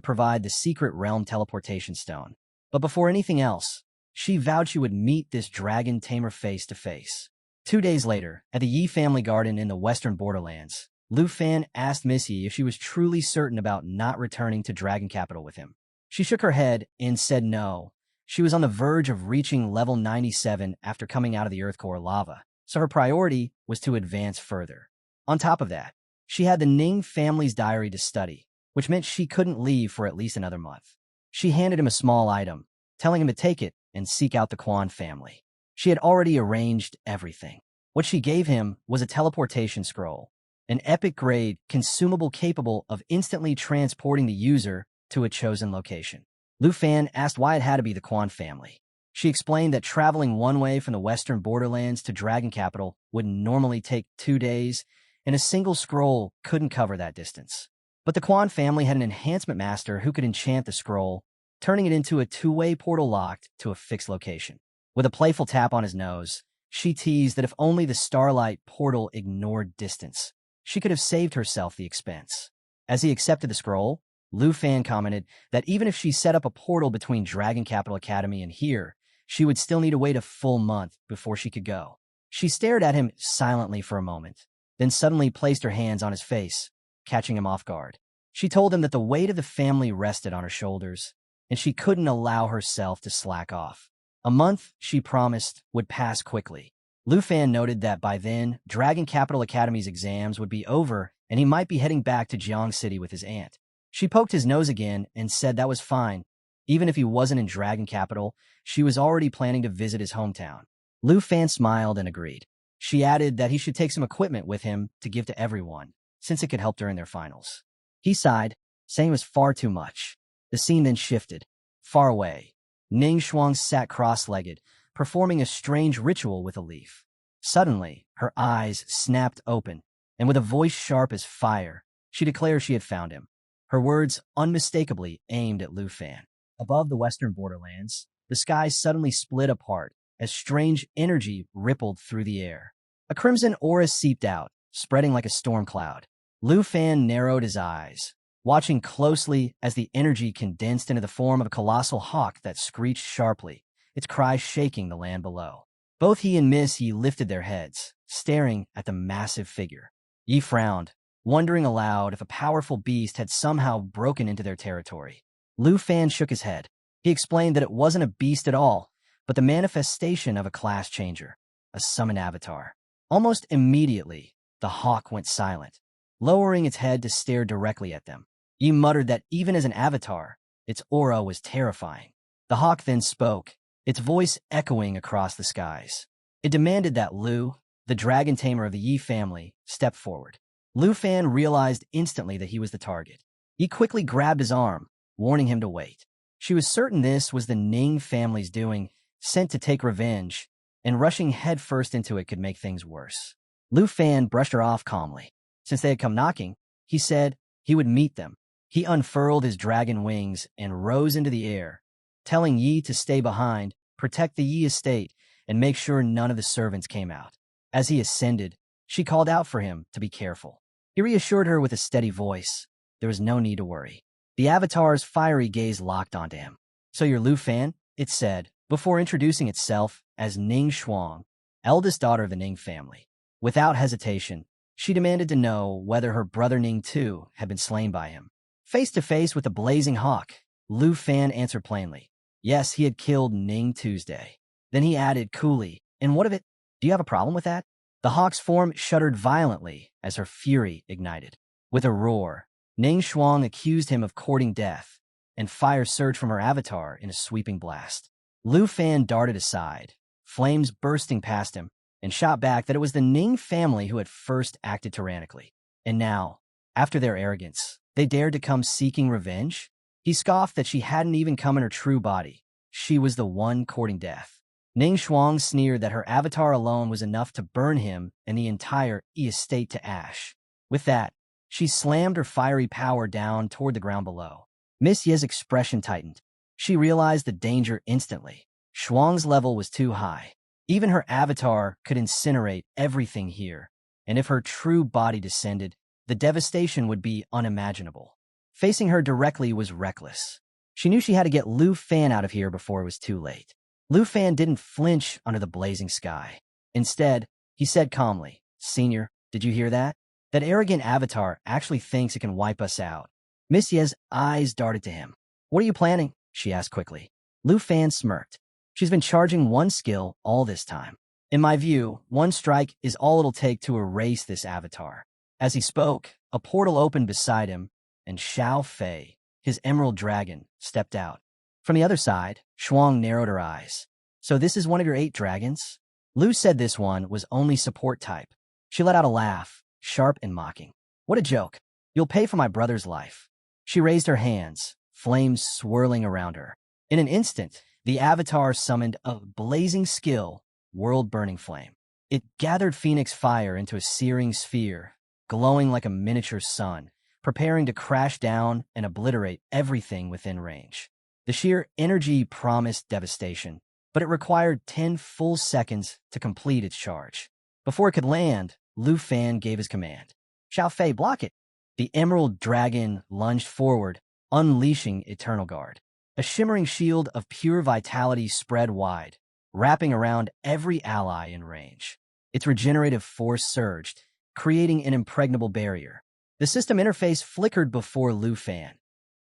provide the secret realm teleportation stone. But before anything else, she vowed she would meet this dragon tamer face to face. 2 days later, at the Yi family garden in the western borderlands, Lufan asked Miss Yi if she was truly certain about not returning to Dragon Capital with him. She shook her head and said no. She was on the verge of reaching level 97 after coming out of the Earth Core lava, so her priority was to advance further. On top of that, she had the Ning family's diary to study, which meant she couldn't leave for at least another month. She handed him a small item, telling him to take it and seek out the Qin family. She had already arranged everything. What she gave him was a teleportation scroll, an epic-grade consumable capable of instantly transporting the user to a chosen location. Lufan asked why it had to be the Qin family. She explained that traveling one way from the western borderlands to Dragon Capital would normally take 2 days, and a single scroll couldn't cover that distance. But the Qin family had an enhancement master who could enchant the scroll, turning it into a 2-way portal locked to a fixed location. With a playful tap on his nose, she teased that if only the Starlight portal ignored distance, she could have saved herself the expense. As he accepted the scroll, Lufan commented that even if she set up a portal between Dragon Capital Academy and here, she would still need to wait a full month before she could go. She stared at him silently for a moment, then suddenly placed her hands on his face, catching him off guard. She told him that the weight of the family rested on her shoulders, and she couldn't allow herself to slack off. A month, she promised, would pass quickly. Lufan noted that by then, Dragon Capital Academy's exams would be over and he might be heading back to Jiang City with his aunt. She poked his nose again and said that was fine. Even if he wasn't in Dragon Capital, she was already planning to visit his hometown. Lufan smiled and agreed. She added that he should take some equipment with him to give to everyone, since it could help during their finals. He sighed, saying it was far too much. The scene then shifted. Far away, Ning Shuang sat cross-legged, performing a strange ritual with a leaf. Suddenly, her eyes snapped open, and with a voice sharp as fire, she declared she had found him. Her words unmistakably aimed at Lufan. Above the western borderlands, the sky suddenly split apart as strange energy rippled through the air. A crimson aura seeped out, spreading like a storm cloud. Lufan narrowed his eyes, watching closely as the energy condensed into the form of a colossal hawk that screeched sharply, its cries shaking the land below. Both he and Miss Yi lifted their heads, staring at the massive figure. Yi frowned, wondering aloud if a powerful beast had somehow broken into their territory. Lufan shook his head. He explained that it wasn't a beast at all, but the manifestation of a class changer, a summoned avatar. Almost immediately, the hawk went silent, lowering its head to stare directly at them. Yi muttered that even as an avatar, its aura was terrifying. The hawk then spoke, its voice echoing across the skies. It demanded that Lu, the dragon tamer of the Yi family, step forward. Lufan realized instantly that he was the target. He quickly grabbed his arm, warning him to wait. She was certain this was the Ning family's doing, sent to take revenge, and rushing headfirst into it could make things worse. Lufan brushed her off calmly. Since they had come knocking, he said he would meet them. He unfurled his dragon wings and rose into the air, telling Yi to stay behind, protect the Yi estate, and make sure none of the servants came out. As he ascended, she called out for him to be careful. He reassured her with a steady voice. There was no need to worry. The avatar's fiery gaze locked onto him. "So you're Lufan?" it said, before introducing itself as Ning Shuang, eldest daughter of the Ning family. Without hesitation, She demanded to know whether her brother Ning too had been slain by him. Face to face with the blazing hawk, Lufan answered plainly. Yes, he had killed Ning Tuesday. Then he added coolly, and what of it? Do you have a problem with that? The hawk's form shuddered violently as her fury ignited. With a roar, Ning Shuang accused him of courting death, and fire surged from her avatar in a sweeping blast. Lufan darted aside, flames bursting past him, and shot back that it was the Ning family who had first acted tyrannically. And now, after their arrogance, they dared to come seeking revenge? He scoffed that she hadn't even come in her true body. She was the one courting death. Ning Shuang sneered that her avatar alone was enough to burn him and the entire estate to ash. With that, she slammed her fiery power down toward the ground below. Miss Ye's expression tightened. She realized the danger instantly. Shuang's level was too high. Even her avatar could incinerate everything here, and if her true body descended, the devastation would be unimaginable. Facing her directly was reckless. She knew she had to get Lufan out of here before it was too late. Lufan didn't flinch under the blazing sky. Instead, he said calmly, Senior, did you hear that? That arrogant avatar actually thinks it can wipe us out. Miss Ye's eyes darted to him. What are you planning? She asked quickly. Lufan smirked. She's been charging one skill all this time. In my view, one strike is all it'll take to erase this avatar. As he spoke, a portal opened beside him, and Xiao Fei, his emerald dragon, stepped out. From the other side, Shuang narrowed her eyes. So this is one of your 8 dragons? Lu said this one was only support type. She let out a laugh, sharp and mocking. What a joke. You'll pay for my brother's life. She raised her hands, flames swirling around her. In an instant, the avatar summoned a blazing skill, world-burning flame. It gathered Phoenix fire into a searing sphere, glowing like a miniature sun, preparing to crash down and obliterate everything within range. The sheer energy promised devastation, but it required 10 full seconds to complete its charge. Before it could land, Lufan gave his command. Xiao Fei, block it. The emerald dragon lunged forward, unleashing Eternal Guard. A shimmering shield of pure vitality spread wide, wrapping around every ally in range. Its regenerative force surged, creating an impregnable barrier. The system interface flickered before Lufan.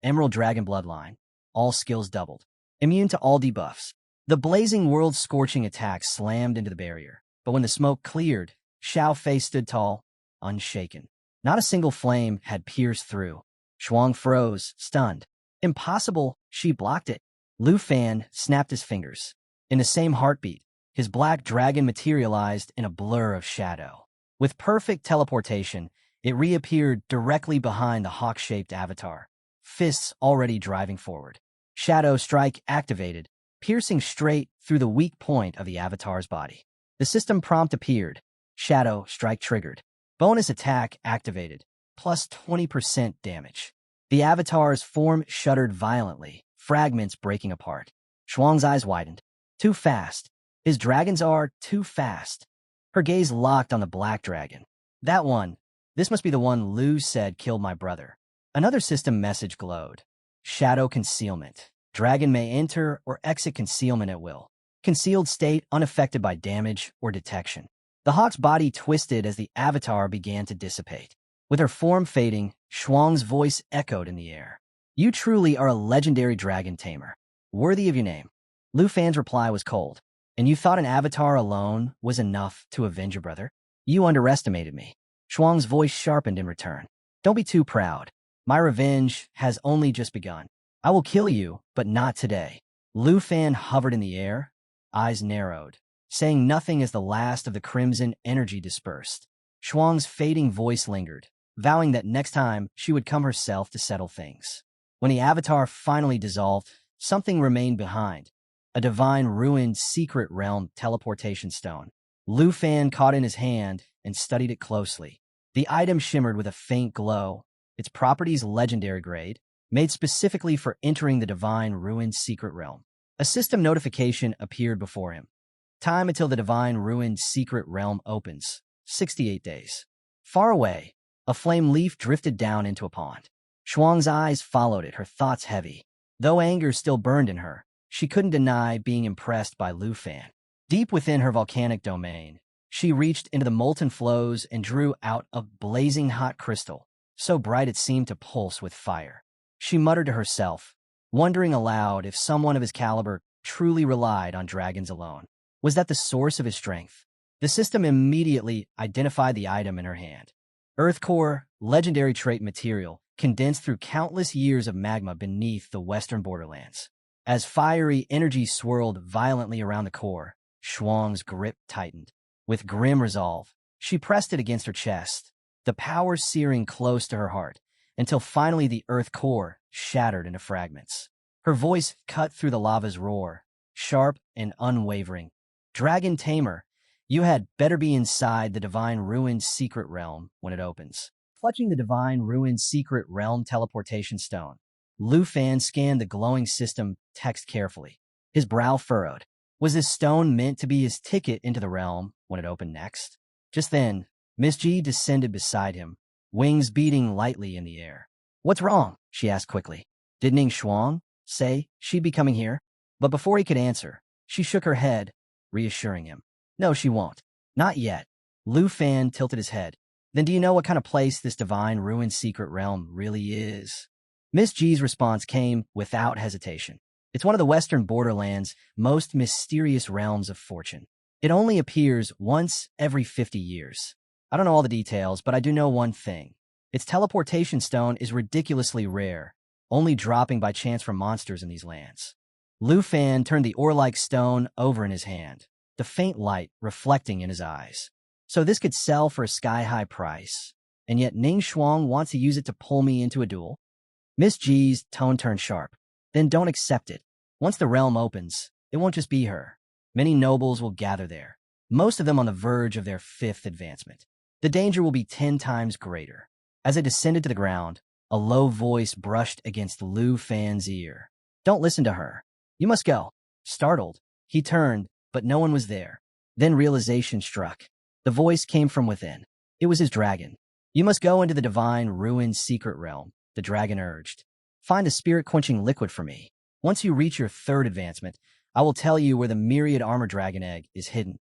Emerald Dragon Bloodline. All skills doubled. Immune to all debuffs. The blazing world-scorching attack slammed into the barrier. But when the smoke cleared, Xiao Fei stood tall, unshaken. Not a single flame had pierced through. Shuang froze, stunned. Impossible, she blocked it. Lufan snapped his fingers. In the same heartbeat, his black dragon materialized in a blur of shadow. With perfect teleportation, it reappeared directly behind the hawk-shaped avatar, fists already driving forward. Shadow Strike activated, piercing straight through the weak point of the avatar's body. The system prompt appeared. Shadow Strike triggered. Bonus attack activated, plus 20% damage. The avatar's form shuddered violently, fragments breaking apart. Shuang's eyes widened. Too fast. His dragons are too fast. Her gaze locked on the black dragon. That one. This must be the one Lu said killed my brother. Another system message glowed. Shadow Concealment. Dragon may enter or exit concealment at will. Concealed state unaffected by damage or detection. The hawk's body twisted as the avatar began to dissipate. With her form fading, Shuang's voice echoed in the air. You truly are a legendary dragon tamer. Worthy of your name. Lufan's reply was cold. And you thought an avatar alone was enough to avenge your brother? You underestimated me. Shuang's voice sharpened in return. Don't be too proud. My revenge has only just begun. I will kill you, but not today. Lufan hovered in the air, eyes narrowed, saying nothing as the last of the crimson energy dispersed. Shuang's fading voice lingered, vowing that next time she would come herself to settle things. When the avatar finally dissolved, something remained behind. A divine ruined secret realm teleportation stone. Lufan caught in his hand and studied it closely. The item shimmered with a faint glow, its properties legendary grade, made specifically for entering the divine ruined secret realm. A system notification appeared before him. Time until the divine ruined secret realm opens. 68 days. Far away, a flame leaf drifted down into a pond. Shuang's eyes followed it, her thoughts heavy. Though anger still burned in her, she couldn't deny being impressed by Lufan. Deep within her volcanic domain, She reached into the molten flows and drew out a blazing hot crystal, so bright it seemed to pulse with fire. She muttered to herself, wondering aloud if someone of his caliber truly relied on dragons alone. Was that the source of his strength? The system immediately identified the item in her hand. Earth Core, legendary trait material, condensed through countless years of magma beneath the western borderlands. As fiery energy swirled violently around the core, Shuang's grip tightened. With grim resolve, she pressed it against her chest, the power searing close to her heart, until finally the Earth Core shattered into fragments. Her voice cut through the lava's roar, sharp and unwavering. "Dragon Tamer, you had better be inside the Divine Ruin's secret realm when it opens." Clutching the Divine Ruin's secret realm teleportation stone, Lufan scanned the glowing system text carefully, his brow furrowed. Was this stone meant to be his ticket into the realm when it opened next? Just then, Miss G descended beside him, wings beating lightly in the air. "What's wrong?" she asked quickly. "Did Ning Shuang say she'd be coming here?" But before he could answer, she shook her head, reassuring him. "No, she won't. Not yet." Lufan tilted his head. "Then do you know what kind of place this Divine Ruin secret realm really is?" Miss G's response came without hesitation. "It's one of the western borderlands' most mysterious realms of fortune. It only appears once every 50 years. I don't know all the details, but I do know one thing. Its teleportation stone is ridiculously rare, only dropping by chance from monsters in these lands." Lufan turned the ore-like stone over in his hand, the faint light reflecting in his eyes. "So this could sell for a sky-high price, and yet Ning Shuang wants to use it to pull me into a duel?" Miss G's tone turned sharp. "Then don't accept it. Once the realm opens, it won't just be her. Many nobles will gather there, most of them on the verge of their 5th advancement. The danger will be 10 times greater." As it descended to the ground, a low voice brushed against Lufan's ear. "Don't listen to her. You must go." Startled, he turned, but no one was there. Then realization struck. The voice came from within. It was his dragon. "You must go into the Divine Ruin's secret realm," the dragon urged. "Find the spirit-quenching liquid for me. Once you reach your 3rd advancement, I will tell you where the myriad armor dragon egg is hidden."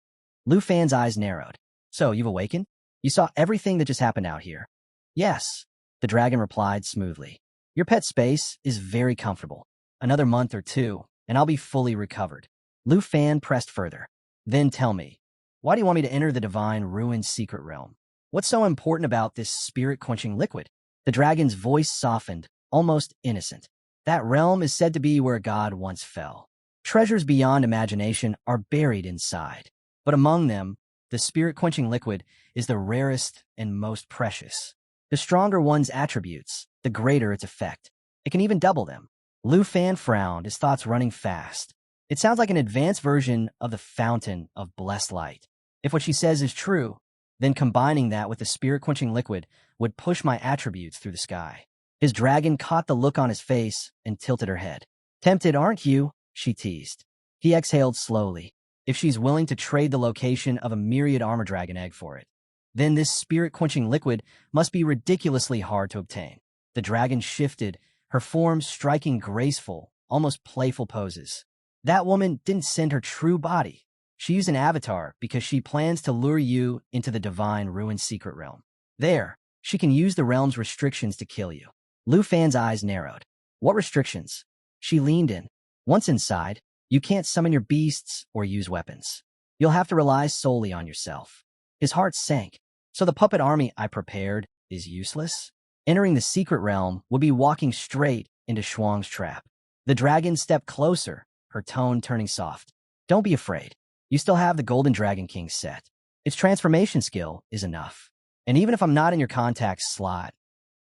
Lufan's eyes narrowed. "So, you've awakened? You saw everything that just happened out here?" "Yes," the dragon replied smoothly. "Your pet space is very comfortable. Another month or 2, and I'll be fully recovered." Lufan pressed further. "Then tell me, why do you want me to enter the Divine Ruin's secret realm? What's so important about this spirit-quenching liquid?" The dragon's voice softened, almost innocent. "That realm is said to be where a god once fell. Treasures beyond imagination are buried inside. But among them, the spirit-quenching liquid is the rarest and most precious. The stronger one's attributes, the greater its effect. It can even double them." Lufan frowned, his thoughts running fast. It sounds like an advanced version of the Fountain of Blessed Light. If what she says is true, then combining that with the spirit-quenching liquid would push my attributes through the sky. His dragon caught the look on his face and tilted her head. "Tempted, aren't you?" she teased. He exhaled slowly. "If she's willing to trade the location of a myriad armor dragon egg for it, then this spirit-quenching liquid must be ridiculously hard to obtain." The dragon shifted, her form striking graceful, almost playful poses. "That woman didn't send her true body. She used an avatar because she plans to lure you into the Divine Ruin secret realm. There, she can use the realm's restrictions to kill you." Lufan's eyes narrowed. "What restrictions?" She leaned in. "Once inside, you can't summon your beasts or use weapons. You'll have to rely solely on yourself." His heart sank. "So the puppet army I prepared is useless? Entering the secret realm would be walking straight into Shuang's trap." The dragon stepped closer, her tone turning soft. "Don't be afraid. You still have the Golden Dragon King set. Its transformation skill is enough. And even if I'm not in your contact slot,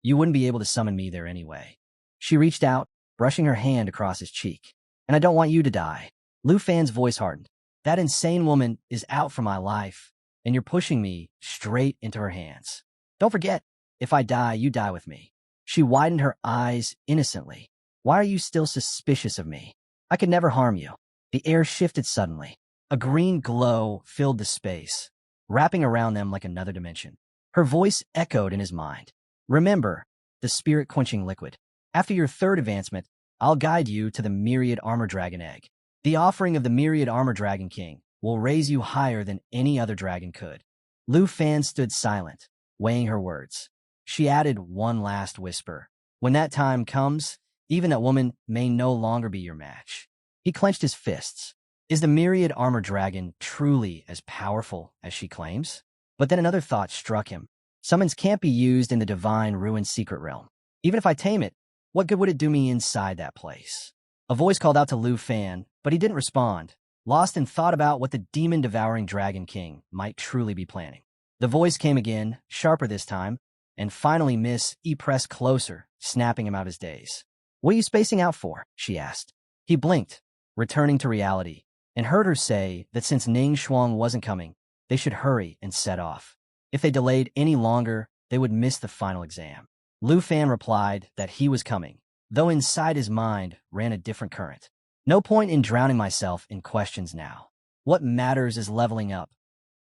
you wouldn't be able to summon me there anyway." She reached out, brushing her hand across his cheek. "And I don't want you to die." Lufan's voice hardened. "That insane woman is out for my life, and you're pushing me straight into her hands. Don't forget, if I die, you die with me." She widened her eyes innocently. "Why are you still suspicious of me? I could never harm you." The air shifted suddenly. A green glow filled the space, wrapping around them like another dimension. Her voice echoed in his mind. "Remember, the spirit-quenching liquid. After your 3rd advancement, I'll guide you to the myriad armor dragon egg. The offering of the myriad armor dragon king will raise you higher than any other dragon could. Lufan stood silent, weighing her words. She added one last whisper. When that time comes, even that woman may no longer be your match. He clenched his fists. Is the myriad armor dragon truly as powerful as she claims? But then another thought struck him. Summons can't be used in the divine ruined secret realm. Even if I tame it, what good would it do me inside that place? A voice called out to Lufan, but he didn't respond, lost in thought about what the demon-devouring Dragon King might truly be planning. The voice came again, sharper this time, and finally Miss E pressed closer, snapping him out his daze. What are you spacing out for? She asked. He blinked, returning to reality, and heard her say that since Ning Shuang wasn't coming, they should hurry and set off. If they delayed any longer, they would miss the final exam. Lufan replied that he was coming, though inside his mind ran a different current. No point in drowning myself in questions now. What matters is leveling up,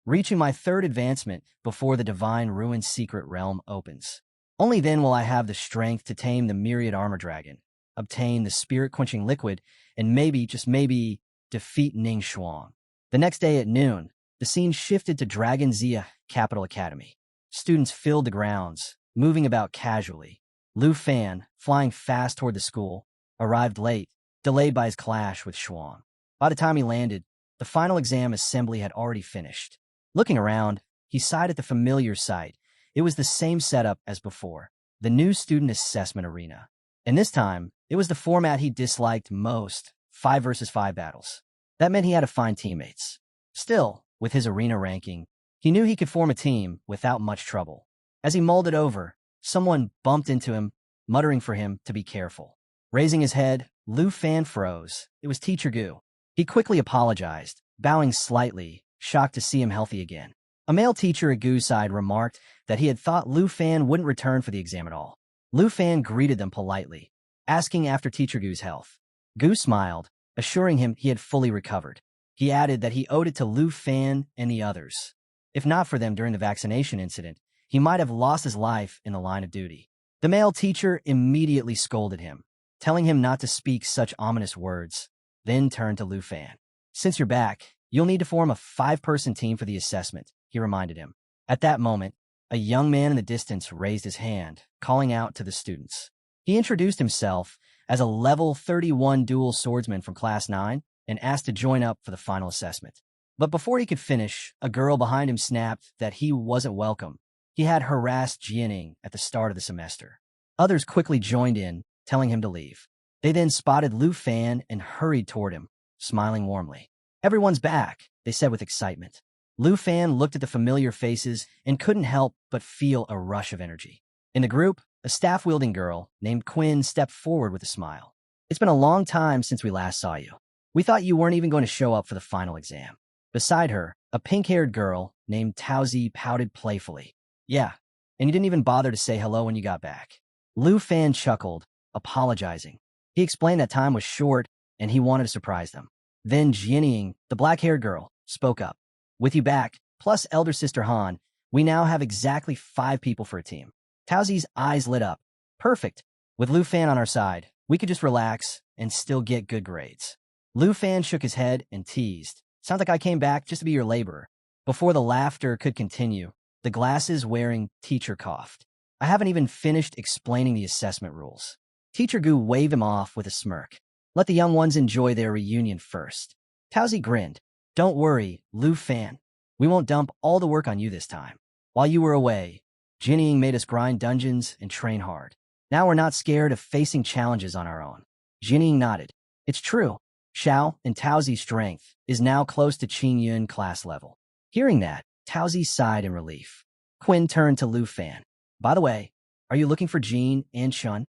reaching my third advancement before the divine ruined secret realm opens. Only then will I have the strength to tame the myriad armor dragon, obtain the spirit-quenching liquid, and maybe, just maybe, defeat Ning Shuang. The next day at noon, the scene shifted to Dragon Zia Capital Academy. Students filled the grounds, moving about casually. Lufan, flying fast toward the school, arrived late, delayed by his clash with Shuang. By the time he landed, the final exam assembly had already finished. Looking around, he sighed at the familiar sight. It was the same setup as before, the new student assessment arena. And this time, it was the format he disliked most, 5 versus 5 battles. That meant he had to find teammates. Still, with his arena ranking, he knew he could form a team without much trouble. As he mulled it over, someone bumped into him, muttering for him to be careful. Raising his head, Lufan froze. It was Teacher Gu. He quickly apologized, bowing slightly, shocked to see him healthy again. A male teacher at Gu's side remarked that he had thought Lufan wouldn't return for the exam at all. Lufan greeted them politely, asking after Teacher Gu's health. Gu smiled, assuring him he had fully recovered. He added that he owed it to Lufan and the others. If not for them during the vaccination incident, he might have lost his life in the line of duty. The male teacher immediately scolded him, telling him not to speak such ominous words, then turned to Lufan. Since you're back, you'll need to form a 5-person team for the assessment, he reminded him. At that moment, a young man in the distance raised his hand, calling out to the students. He introduced himself as a level 31 dual swordsman from Class 9 and asked to join up for the final assessment. But before he could finish, a girl behind him snapped that he wasn't welcome. He had harassed Jianing at the start of the semester. Others quickly joined in, telling him to leave. They then spotted Lufan and hurried toward him, smiling warmly. Everyone's back, they said with excitement. Lufan looked at the familiar faces and couldn't help but feel a rush of energy. In the group, a staff-wielding girl named Qin stepped forward with a smile. It's been a long time since we last saw you. We thought you weren't even going to show up for the final exam. Beside her, a pink-haired girl named Taozi pouted playfully. Yeah, and you didn't even bother to say hello when you got back. Lufan chuckled, apologizing. He explained that time was short and he wanted to surprise them. Then Jianing, the black-haired girl, spoke up. With you back, plus elder sister Han, we now have exactly 5 people for a team. Taozi's eyes lit up. Perfect. With Lufan on our side, we could just relax and still get good grades. Lufan shook his head and teased. Sounds like I came back just to be your laborer. Before the laughter could continue, the glasses-wearing teacher coughed. I haven't even finished explaining the assessment rules. Teacher Gu waved him off with a smirk. Let the young ones enjoy their reunion first. Taozi grinned. Don't worry, Lufan. We won't dump all the work on you this time. While you were away, Jianing made us grind dungeons and train hard. Now we're not scared of facing challenges on our own. Jianing nodded. It's true. Xiao and Taozi's strength is now close to Qingyun class level. Hearing that, Taozi sighed in relief. Qin turned to Lufan. By the way, are you looking for Jean and Shun?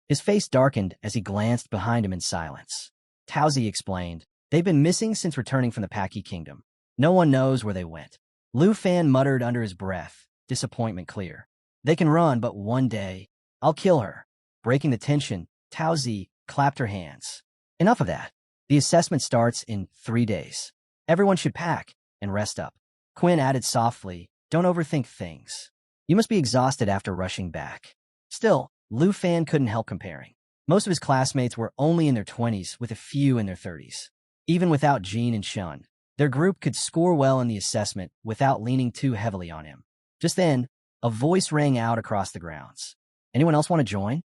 His face darkened as he glanced behind him in silence. Taozi explained, they've been missing since returning from the Paki Kingdom. No one knows where they went. Lufan muttered under his breath, disappointment clear. They can run, but one day, I'll kill her. Breaking the tension, Taozi clapped her hands. Enough of that. The assessment starts in 3 days. Everyone should pack and rest up. Qin added softly, don't overthink things. You must be exhausted after rushing back. Still, Lufan couldn't help comparing. Most of his classmates were only in their 20s, with a few in their 30s. Even without Jean and Shun, Their group could score well in the assessment without leaning too heavily on him. Just then, a voice rang out across the grounds. Anyone else want to join?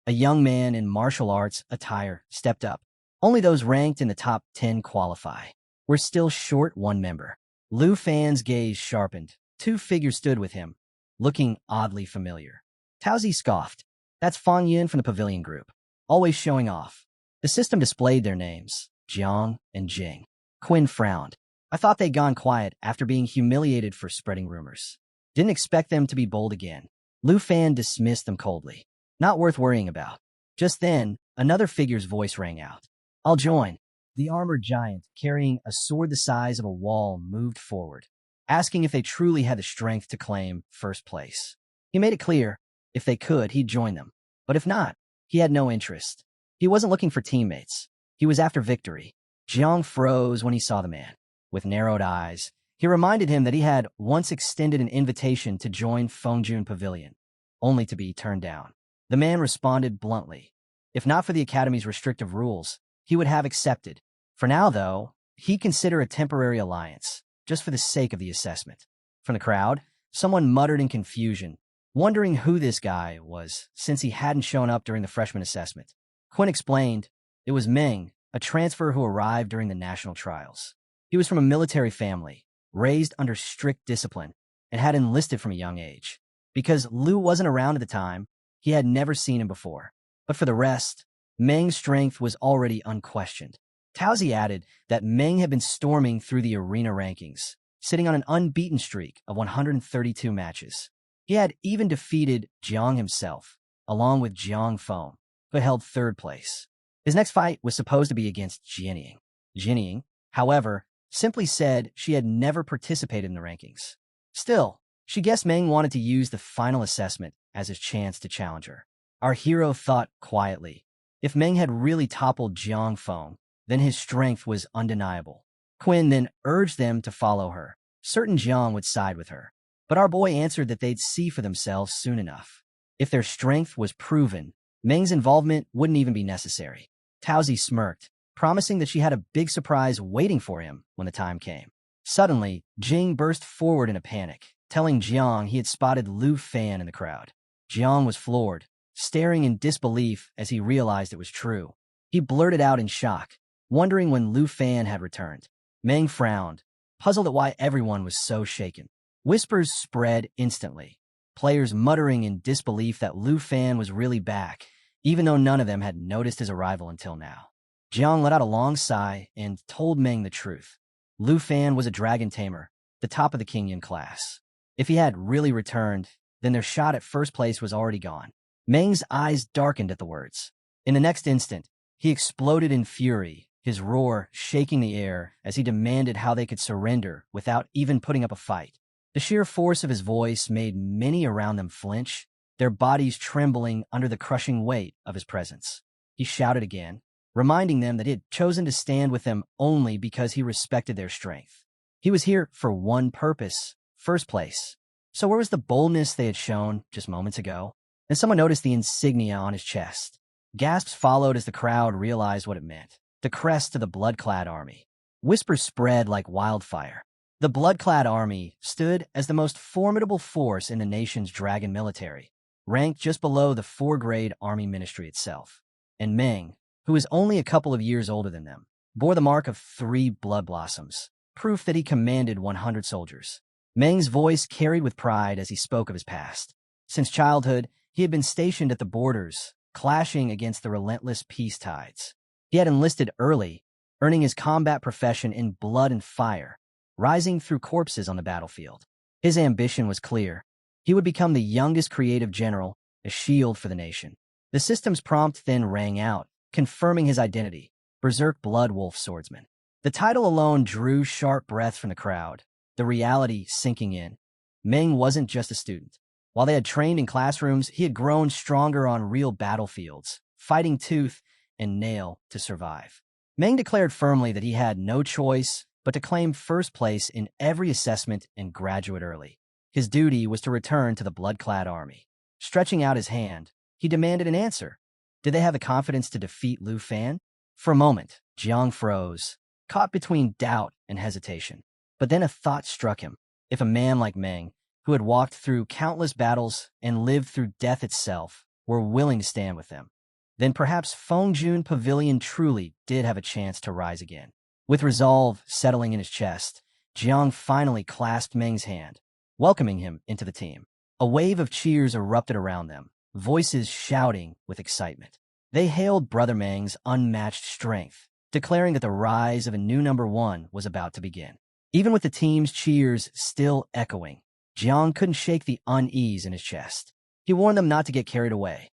A young man in martial arts attire stepped up. Only those ranked in the top 10 qualify. We're still short one member. Lufan's gaze sharpened. Two figures stood with him, looking oddly familiar. Taozi scoffed. That's Fang Yun from the Pavilion Group, always showing off. The system displayed their names, Jiang and Jing. Qin frowned. I thought they'd gone quiet after being humiliated for spreading rumors. Didn't expect them to be bold again. Lufan dismissed them coldly. Not worth worrying about. Just then, another figure's voice rang out. I'll join. The armored giant, carrying a sword the size of a wall, moved forward, asking if they truly had the strength to claim first place. He made it clear, if they could, he'd join them. But if not, he had no interest. He wasn't looking for teammates. He was after victory. Jiang froze when he saw the man. With narrowed eyes, he reminded him that he had once extended an invitation to join Fengjun Pavilion, only to be turned down. The man responded bluntly. If not for the Academy's restrictive rules, he would have accepted. For now, though, he'd consider a temporary alliance, just for the sake of the assessment. From the crowd, someone muttered in confusion, wondering who this guy was since he hadn't shown up during the freshman assessment. Qin explained, it was Meng, a transfer who arrived during the national trials. He was from a military family, raised under strict discipline, and had enlisted from a young age. Because Lu wasn't around at the time, he had never seen him before. But for the rest, Meng's strength was already unquestioned. Taozi added that Meng had been storming through the arena rankings, sitting on an unbeaten streak of 132 matches. He had even defeated Jiang himself, along with Jiang Feng, who held third place. His next fight was supposed to be against Jianying. Jianying, however, simply said she had never participated in the rankings. Still, she guessed Meng wanted to use the final assessment as his chance to challenge her. Our hero thought quietly. If Meng had really toppled Jiang Feng, then his strength was undeniable. Qin then urged them to follow her, certain Jiang would side with her. But our boy answered that they'd see for themselves soon enough. If their strength was proven, Meng's involvement wouldn't even be necessary. Taozi smirked, promising that she had a big surprise waiting for him when the time came. Suddenly, Jing burst forward in a panic, telling Jiang he had spotted Lufan in the crowd. Jiang was floored, staring in disbelief as he realized it was true. He blurted out in shock, wondering when Lufan had returned. Meng frowned, puzzled at why everyone was so shaken. Whispers spread instantly, players muttering in disbelief that Lufan was really back, even though none of them had noticed his arrival until now. Jiang let out a long sigh and told Meng the truth. Lufan was a dragon tamer, the top of the Qingyan class. If he had really returned, then their shot at first place was already gone. Meng's eyes darkened at the words. In the next instant, he exploded in fury, his roar shaking the air as he demanded how they could surrender without even putting up a fight. The sheer force of his voice made many around them flinch, their bodies trembling under the crushing weight of his presence. He shouted again, reminding them that he had chosen to stand with them only because he respected their strength. He was here for one purpose, first place. So where was the boldness they had shown just moments ago? Then someone noticed the insignia on his chest. Gasps followed as the crowd realized what it meant. The crest of the blood-clad army. Whispers spread like wildfire. The blood-clad army stood as the most formidable force in the nation's dragon military, ranked just below the 4-grade army ministry itself. And Meng, who was only a couple of years older than them, bore the mark of 3 blood blossoms, proof that he commanded 100 soldiers. Meng's voice carried with pride as he spoke of his past. Since childhood, he had been stationed at the borders, clashing against the relentless peace tides. He had enlisted early, earning his combat profession in blood and fire, rising through corpses on the battlefield. His ambition was clear. He would become the youngest creative general, a shield for the nation. The system's prompt then rang out, confirming his identity, Berserk Blood Wolf Swordsman. The title alone drew sharp breath from the crowd, the reality sinking in. Meng wasn't just a student. While they had trained in classrooms, he had grown stronger on real battlefields, fighting tooth and nail to survive. Meng declared firmly that he had no choice but to claim first place in every assessment and graduate early. His duty was to return to the blood-clad army. Stretching out his hand, he demanded an answer. Did they have the confidence to defeat Lufan? For a moment, Jiang froze, caught between doubt and hesitation. But then a thought struck him. If a man like Meng, who had walked through countless battles and lived through death itself, were willing to stand with them, then perhaps Fengjun Pavilion truly did have a chance to rise again. With resolve settling in his chest, Jiang finally clasped Meng's hand, welcoming him into the team. A wave of cheers erupted around them, voices shouting with excitement. They hailed Brother Meng's unmatched strength, declaring that the rise of a new number one was about to begin. Even with the team's cheers still echoing, Jiang couldn't shake the unease in his chest. He warned them not to get carried away.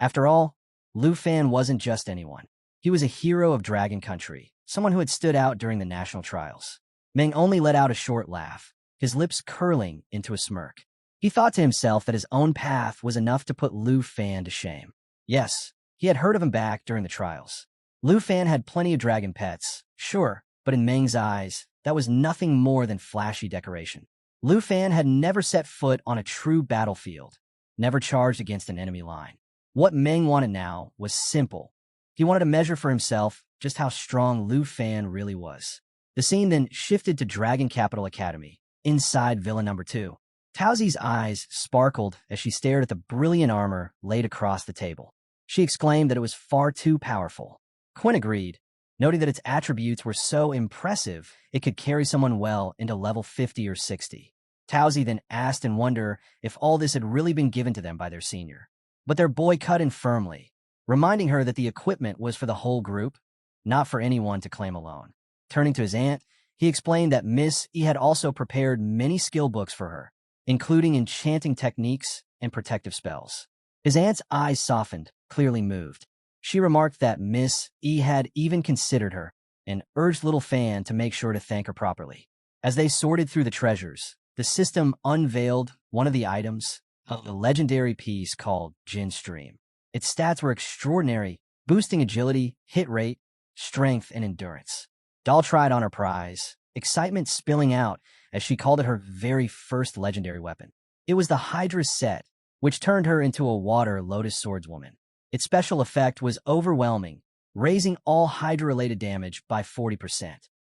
After all, Lufan wasn't just anyone. He was a hero of Dragon Country, someone who had stood out during the national trials. Meng only let out a short laugh, his lips curling into a smirk. He thought to himself that his own path was enough to put Lufan to shame. Yes, he had heard of him back during the trials. Lufan had plenty of dragon pets, sure, but in Meng's eyes, that was nothing more than flashy decoration. Lufan had never set foot on a true battlefield, never charged against an enemy line. What Meng wanted now was simple. He wanted to measure for himself just how strong Lufan really was. The scene then shifted to Dragon Capital Academy, inside Villa Number 2. Tauzi's eyes sparkled as she stared at the brilliant armor laid across the table. She exclaimed that it was far too powerful. Qin agreed, noting that its attributes were so impressive it could carry someone well into level 50 or 60. Tauzi then asked in wonder if all this had really been given to them by their senior. But their boy cut in firmly, reminding her that the equipment was for the whole group, not for anyone to claim alone. Turning to his aunt, he explained that Miss E had also prepared many skill books for her, including enchanting techniques and protective spells. His aunt's eyes softened, clearly moved. She remarked that Miss E had even considered her and urged little Fan to make sure to thank her properly. As they sorted through the treasures, the system unveiled one of the items, a legendary piece called Jin Stream. Its stats were extraordinary, boosting agility, hit rate, strength, and endurance. Doll tried on her prize, excitement spilling out as she called it her very first legendary weapon. It was the Hydra set, which turned her into a water Lotus Swordswoman. Its special effect was overwhelming, raising all Hydra-related damage by 40%.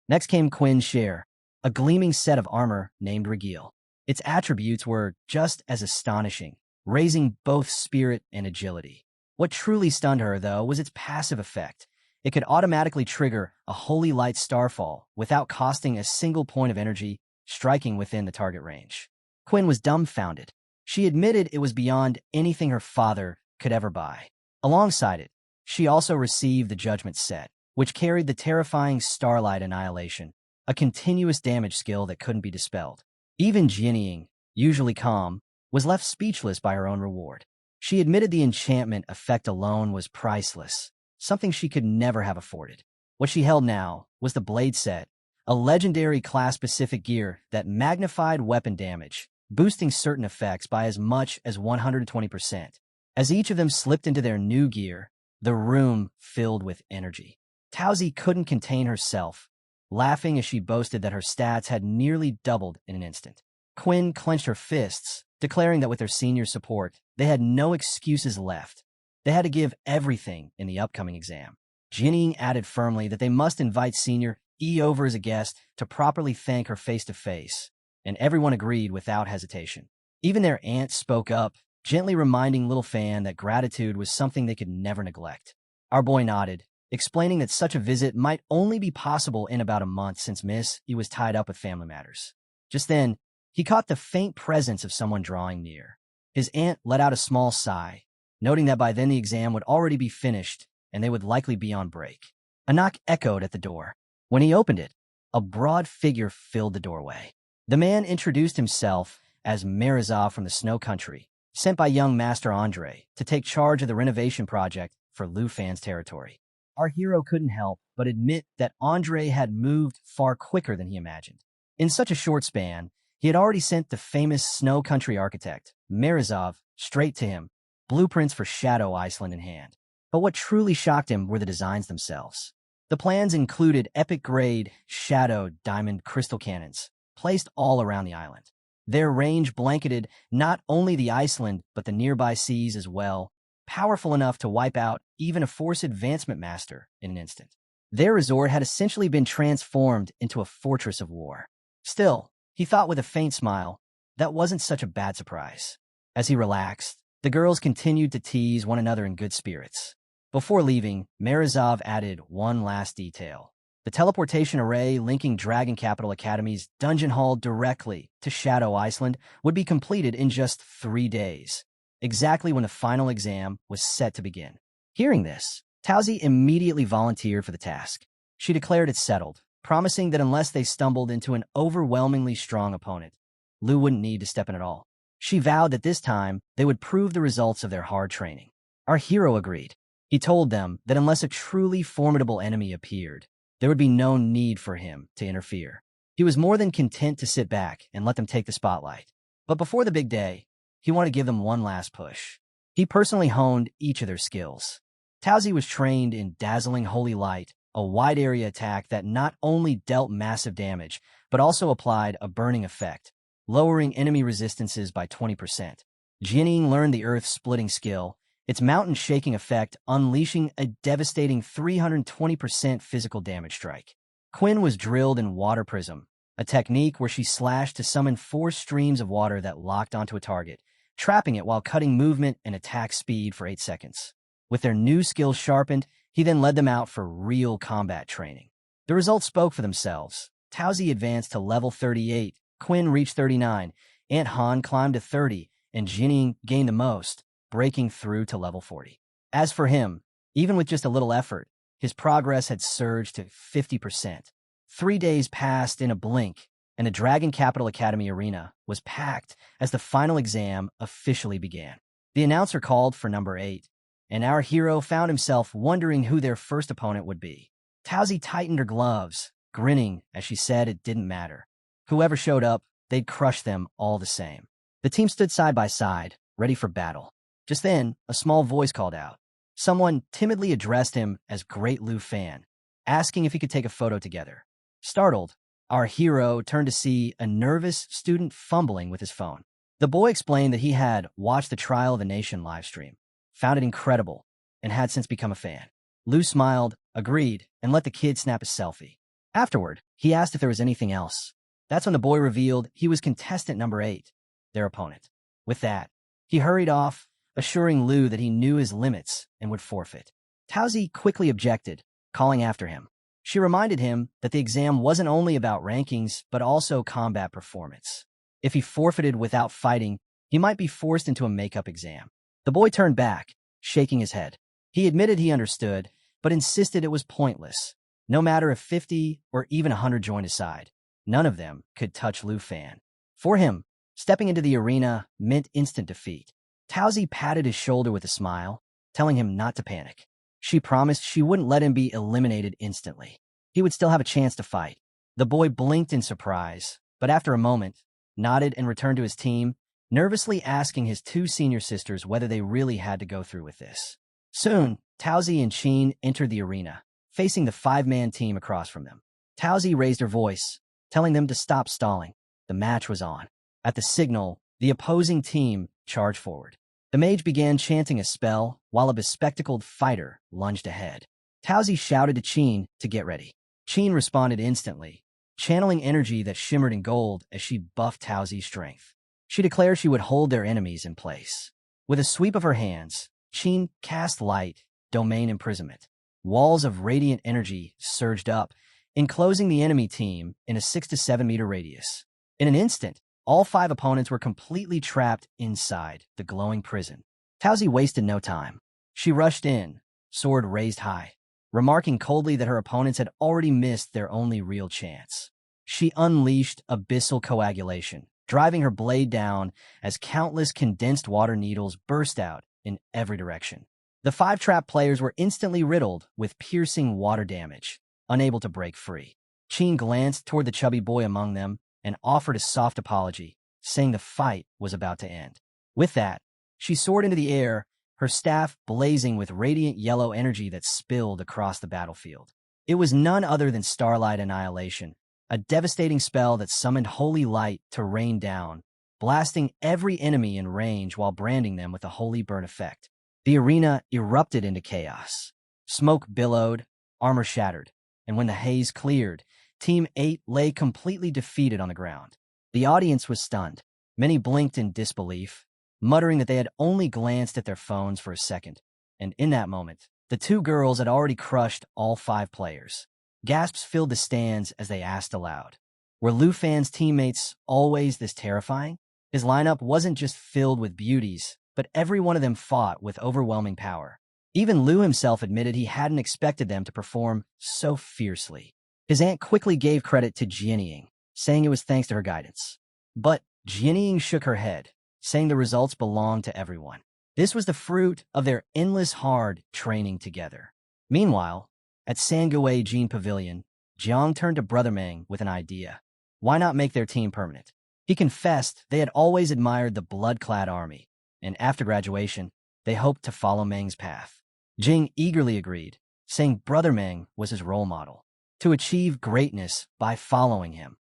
Next came Qin's share, a gleaming set of armor named Regil. Its attributes were just as astonishing, raising both spirit and agility. What truly stunned her, though, was its passive effect. It could automatically trigger a Holy Light Starfall without costing a single point of energy, striking within the target range. Qin was dumbfounded. She admitted it was beyond anything her father could ever buy. Alongside it, she also received the Judgment set, which carried the terrifying Starlight Annihilation, a continuous damage skill that couldn't be dispelled. Even Jinying, usually calm, was left speechless by her own reward. She admitted the enchantment effect alone was priceless, something she could never have afforded. What she held now was the Blade set, a legendary class-specific gear that magnified weapon damage, boosting certain effects by as much as 120%. As each of them slipped into their new gear, the room filled with energy. Tauzi couldn't contain herself, laughing as she boasted that her stats had nearly doubled in an instant. Qin clenched her fists, declaring that with their senior support, they had no excuses left. They had to give everything in the upcoming exam. Jinying added firmly that they must invite Senior E over as a guest to properly thank her face-to-face, and everyone agreed without hesitation. Even their aunt spoke up, gently reminding little Fan that gratitude was something they could never neglect. Our boy nodded, explaining that such a visit might only be possible in about a month since Miss E was tied up with family matters. Just then, he caught the faint presence of someone drawing near. His aunt let out a small sigh, noting that by then the exam would already be finished and they would likely be on break. A knock echoed at the door. When he opened it, a broad figure filled the doorway. The man introduced himself as Marizov from the Snow Country, sent by young Master Andre to take charge of the renovation project for Lufan's territory. Our hero couldn't help but admit that Andre had moved far quicker than he imagined. In such a short span, he had already sent the famous Snow Country architect, Marizov, straight to him, blueprints for Shadow Iceland in hand. But what truly shocked him were the designs themselves. The plans included epic-grade Shadow Diamond crystal cannons, placed all around the island. Their range blanketed not only the Iceland, but the nearby seas as well, powerful enough to wipe out even a Force Advancement Master in an instant. Their resort had essentially been transformed into a fortress of war. Still, he thought with a faint smile, that wasn't such a bad surprise. As he relaxed, the girls continued to tease one another in good spirits. Before leaving, Morozov added one last detail. The teleportation array linking Dragon Capital Academy's dungeon hall directly to Shadow Iceland would be completed in just 3 days, exactly when the final exam was set to begin. Hearing this, Tauzi immediately volunteered for the task. She declared it settled, promising that unless they stumbled into an overwhelmingly strong opponent, Lu wouldn't need to step in at all. She vowed that this time they would prove the results of their hard training. Our hero agreed. He told them that unless a truly formidable enemy appeared, there would be no need for him to interfere. He was more than content to sit back and let them take the spotlight. But before the big day, he wanted to give them one last push. He personally honed each of their skills. Tauzi was trained in Dazzling Holy Light, a wide-area attack that not only dealt massive damage, but also applied a burning effect, lowering enemy resistances by 20%. Jining learned the earth-splitting skill, its mountain-shaking effect unleashing a devastating 320% physical damage strike. Qin was drilled in Water Prism, a technique where she slashed to summon 4 streams of water that locked onto a target, trapping it while cutting movement and attack speed for 8 seconds. With their new skills sharpened, he then led them out for real combat training. The results spoke for themselves. Tauzi advanced to level 38, Qin reached 39, Aunt Han climbed to 30, and Jining gained the most, breaking through to level 40. As for him, even with just a little effort, his progress had surged to 50%. 3 days passed in a blink, and the Dragon Capital Academy arena was packed as the final exam officially began. The announcer called for number 8, and our hero found himself wondering who their first opponent would be. Tauzi tightened her gloves, grinning as she said it didn't matter. Whoever showed up, they'd crush them all the same. The team stood side by side, ready for battle. Just then, a small voice called out. Someone timidly addressed him as Great Lufan, asking if he could take a photo together. Startled, our hero turned to see a nervous student fumbling with his phone. The boy explained that he had watched the Trial of the Nation livestream, found it incredible, and had since become a fan. Lu smiled, agreed, and let the kid snap a selfie. Afterward, he asked if there was anything else. That's when the boy revealed he was contestant number 8, their opponent. With that, he hurried off, assuring Lu that he knew his limits and would forfeit. Tauzi quickly objected, calling after him. She reminded him that the exam wasn't only about rankings, but also combat performance. If he forfeited without fighting, he might be forced into a makeup exam. The boy turned back, shaking his head. He admitted he understood, but insisted it was pointless. No matter if 50 or even 100 joined his side, none of them could touch Lufan. For him, stepping into the arena meant instant defeat. Tauzi patted his shoulder with a smile, telling him not to panic. She promised she wouldn't let him be eliminated instantly. He would still have a chance to fight. The boy blinked in surprise, but after a moment, nodded and returned to his team, nervously asking his 2 senior sisters whether they really had to go through with this. Soon, Tauzi and Qin entered the arena, facing the 5-man team across from them. Tauzi raised her voice, telling them to stop stalling. The match was on. At the signal, the opposing team charged forward. The mage began chanting a spell, while a bespectacled fighter lunged ahead. Tauzi shouted to Qin to get ready. Qin responded instantly, channeling energy that shimmered in gold as she buffed Tauzi's strength. She declared she would hold their enemies in place. With a sweep of her hands, Qin cast light, domain imprisonment. Walls of radiant energy surged up, enclosing the enemy team in a 6 to 7 meter radius. In an instant, all 5 opponents were completely trapped inside the glowing prison. Tauzi wasted no time. She rushed in, sword raised high, remarking coldly that her opponents had already missed their only real chance. She unleashed abyssal coagulation, driving her blade down as countless condensed water needles burst out in every direction. The 5 trapped players were instantly riddled with piercing water damage, unable to break free. Qin glanced toward the chubby boy among them and offered a soft apology, saying the fight was about to end. With that, she soared into the air, her staff blazing with radiant yellow energy that spilled across the battlefield. It was none other than Starlight Annihilation, a devastating spell that summoned holy light to rain down, blasting every enemy in range while branding them with a holy burn effect. The arena erupted into chaos. Smoke billowed, armor shattered, and when the haze cleared, Team 8 lay completely defeated on the ground. The audience was stunned. Many blinked in disbelief, muttering that they had only glanced at their phones for a second. And in that moment, the two girls had already crushed all 5 players. Gasps filled the stands as they asked aloud, were Lufan's teammates always this terrifying? His lineup wasn't just filled with beauties, but every one of them fought with overwhelming power. Even Lu himself admitted he hadn't expected them to perform so fiercely. His aunt quickly gave credit to Jianying, saying it was thanks to her guidance. But Jianying shook her head, saying the results belonged to everyone. This was the fruit of their endless hard training together. Meanwhile, at Sanguei Jin Pavilion, Jiang turned to Brother Meng with an idea. Why not make their team permanent? He confessed they had always admired the blood-clad army, and after graduation, they hoped to follow Meng's path. Jing eagerly agreed, saying Brother Meng was his role model, to achieve greatness by following him.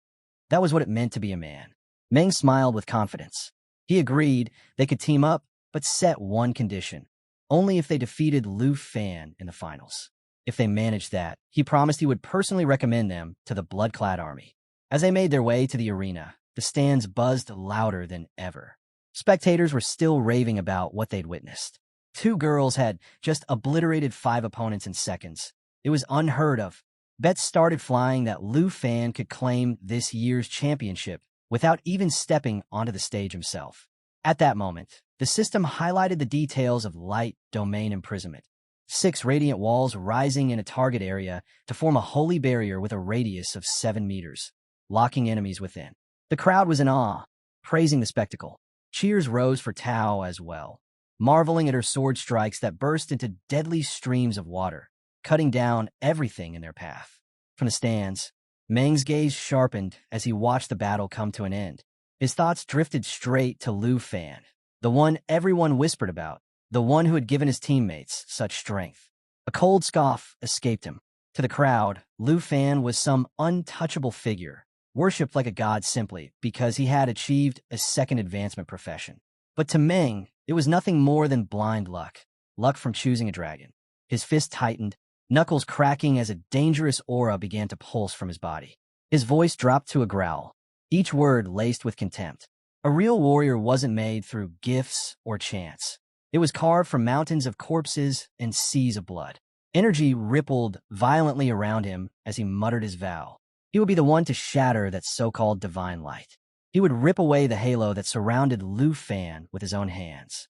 That was what it meant to be a man. Meng smiled with confidence. He agreed they could team up, but set one condition, only if they defeated Lufan in the finals. If they managed that, he promised he would personally recommend them to the blood-clad army. As they made their way to the arena, the stands buzzed louder than ever. Spectators were still raving about what they'd witnessed. 2 girls had just obliterated 5 opponents in seconds. It was unheard of. Bets started flying that Lufan could claim this year's championship without even stepping onto the stage himself. At that moment, the system highlighted the details of light domain imprisonment. 6 radiant walls rising in a target area to form a holy barrier with a radius of 7 meters, locking enemies within. The crowd was in awe, praising the spectacle. Cheers rose for Tao as well, marveling at her sword strikes that burst into deadly streams of water, cutting down everything in their path. From the stands, Meng's gaze sharpened as he watched the battle come to an end. His thoughts drifted straight to Lufan, the one everyone whispered about, the one who had given his teammates such strength. A cold scoff escaped him. To the crowd, Lufan was some untouchable figure, worshipped like a god simply because he had achieved a second advancement profession. But to Meng, it was nothing more than blind luck, luck from choosing a dragon. His fist tightened, knuckles cracking as a dangerous aura began to pulse from his body. His voice dropped to a growl, each word laced with contempt. A real warrior wasn't made through gifts or chance. It was carved from mountains of corpses and seas of blood. Energy rippled violently around him as he muttered his vow. He would be the one to shatter that so-called divine light. He would rip away the halo that surrounded Lufan with his own hands.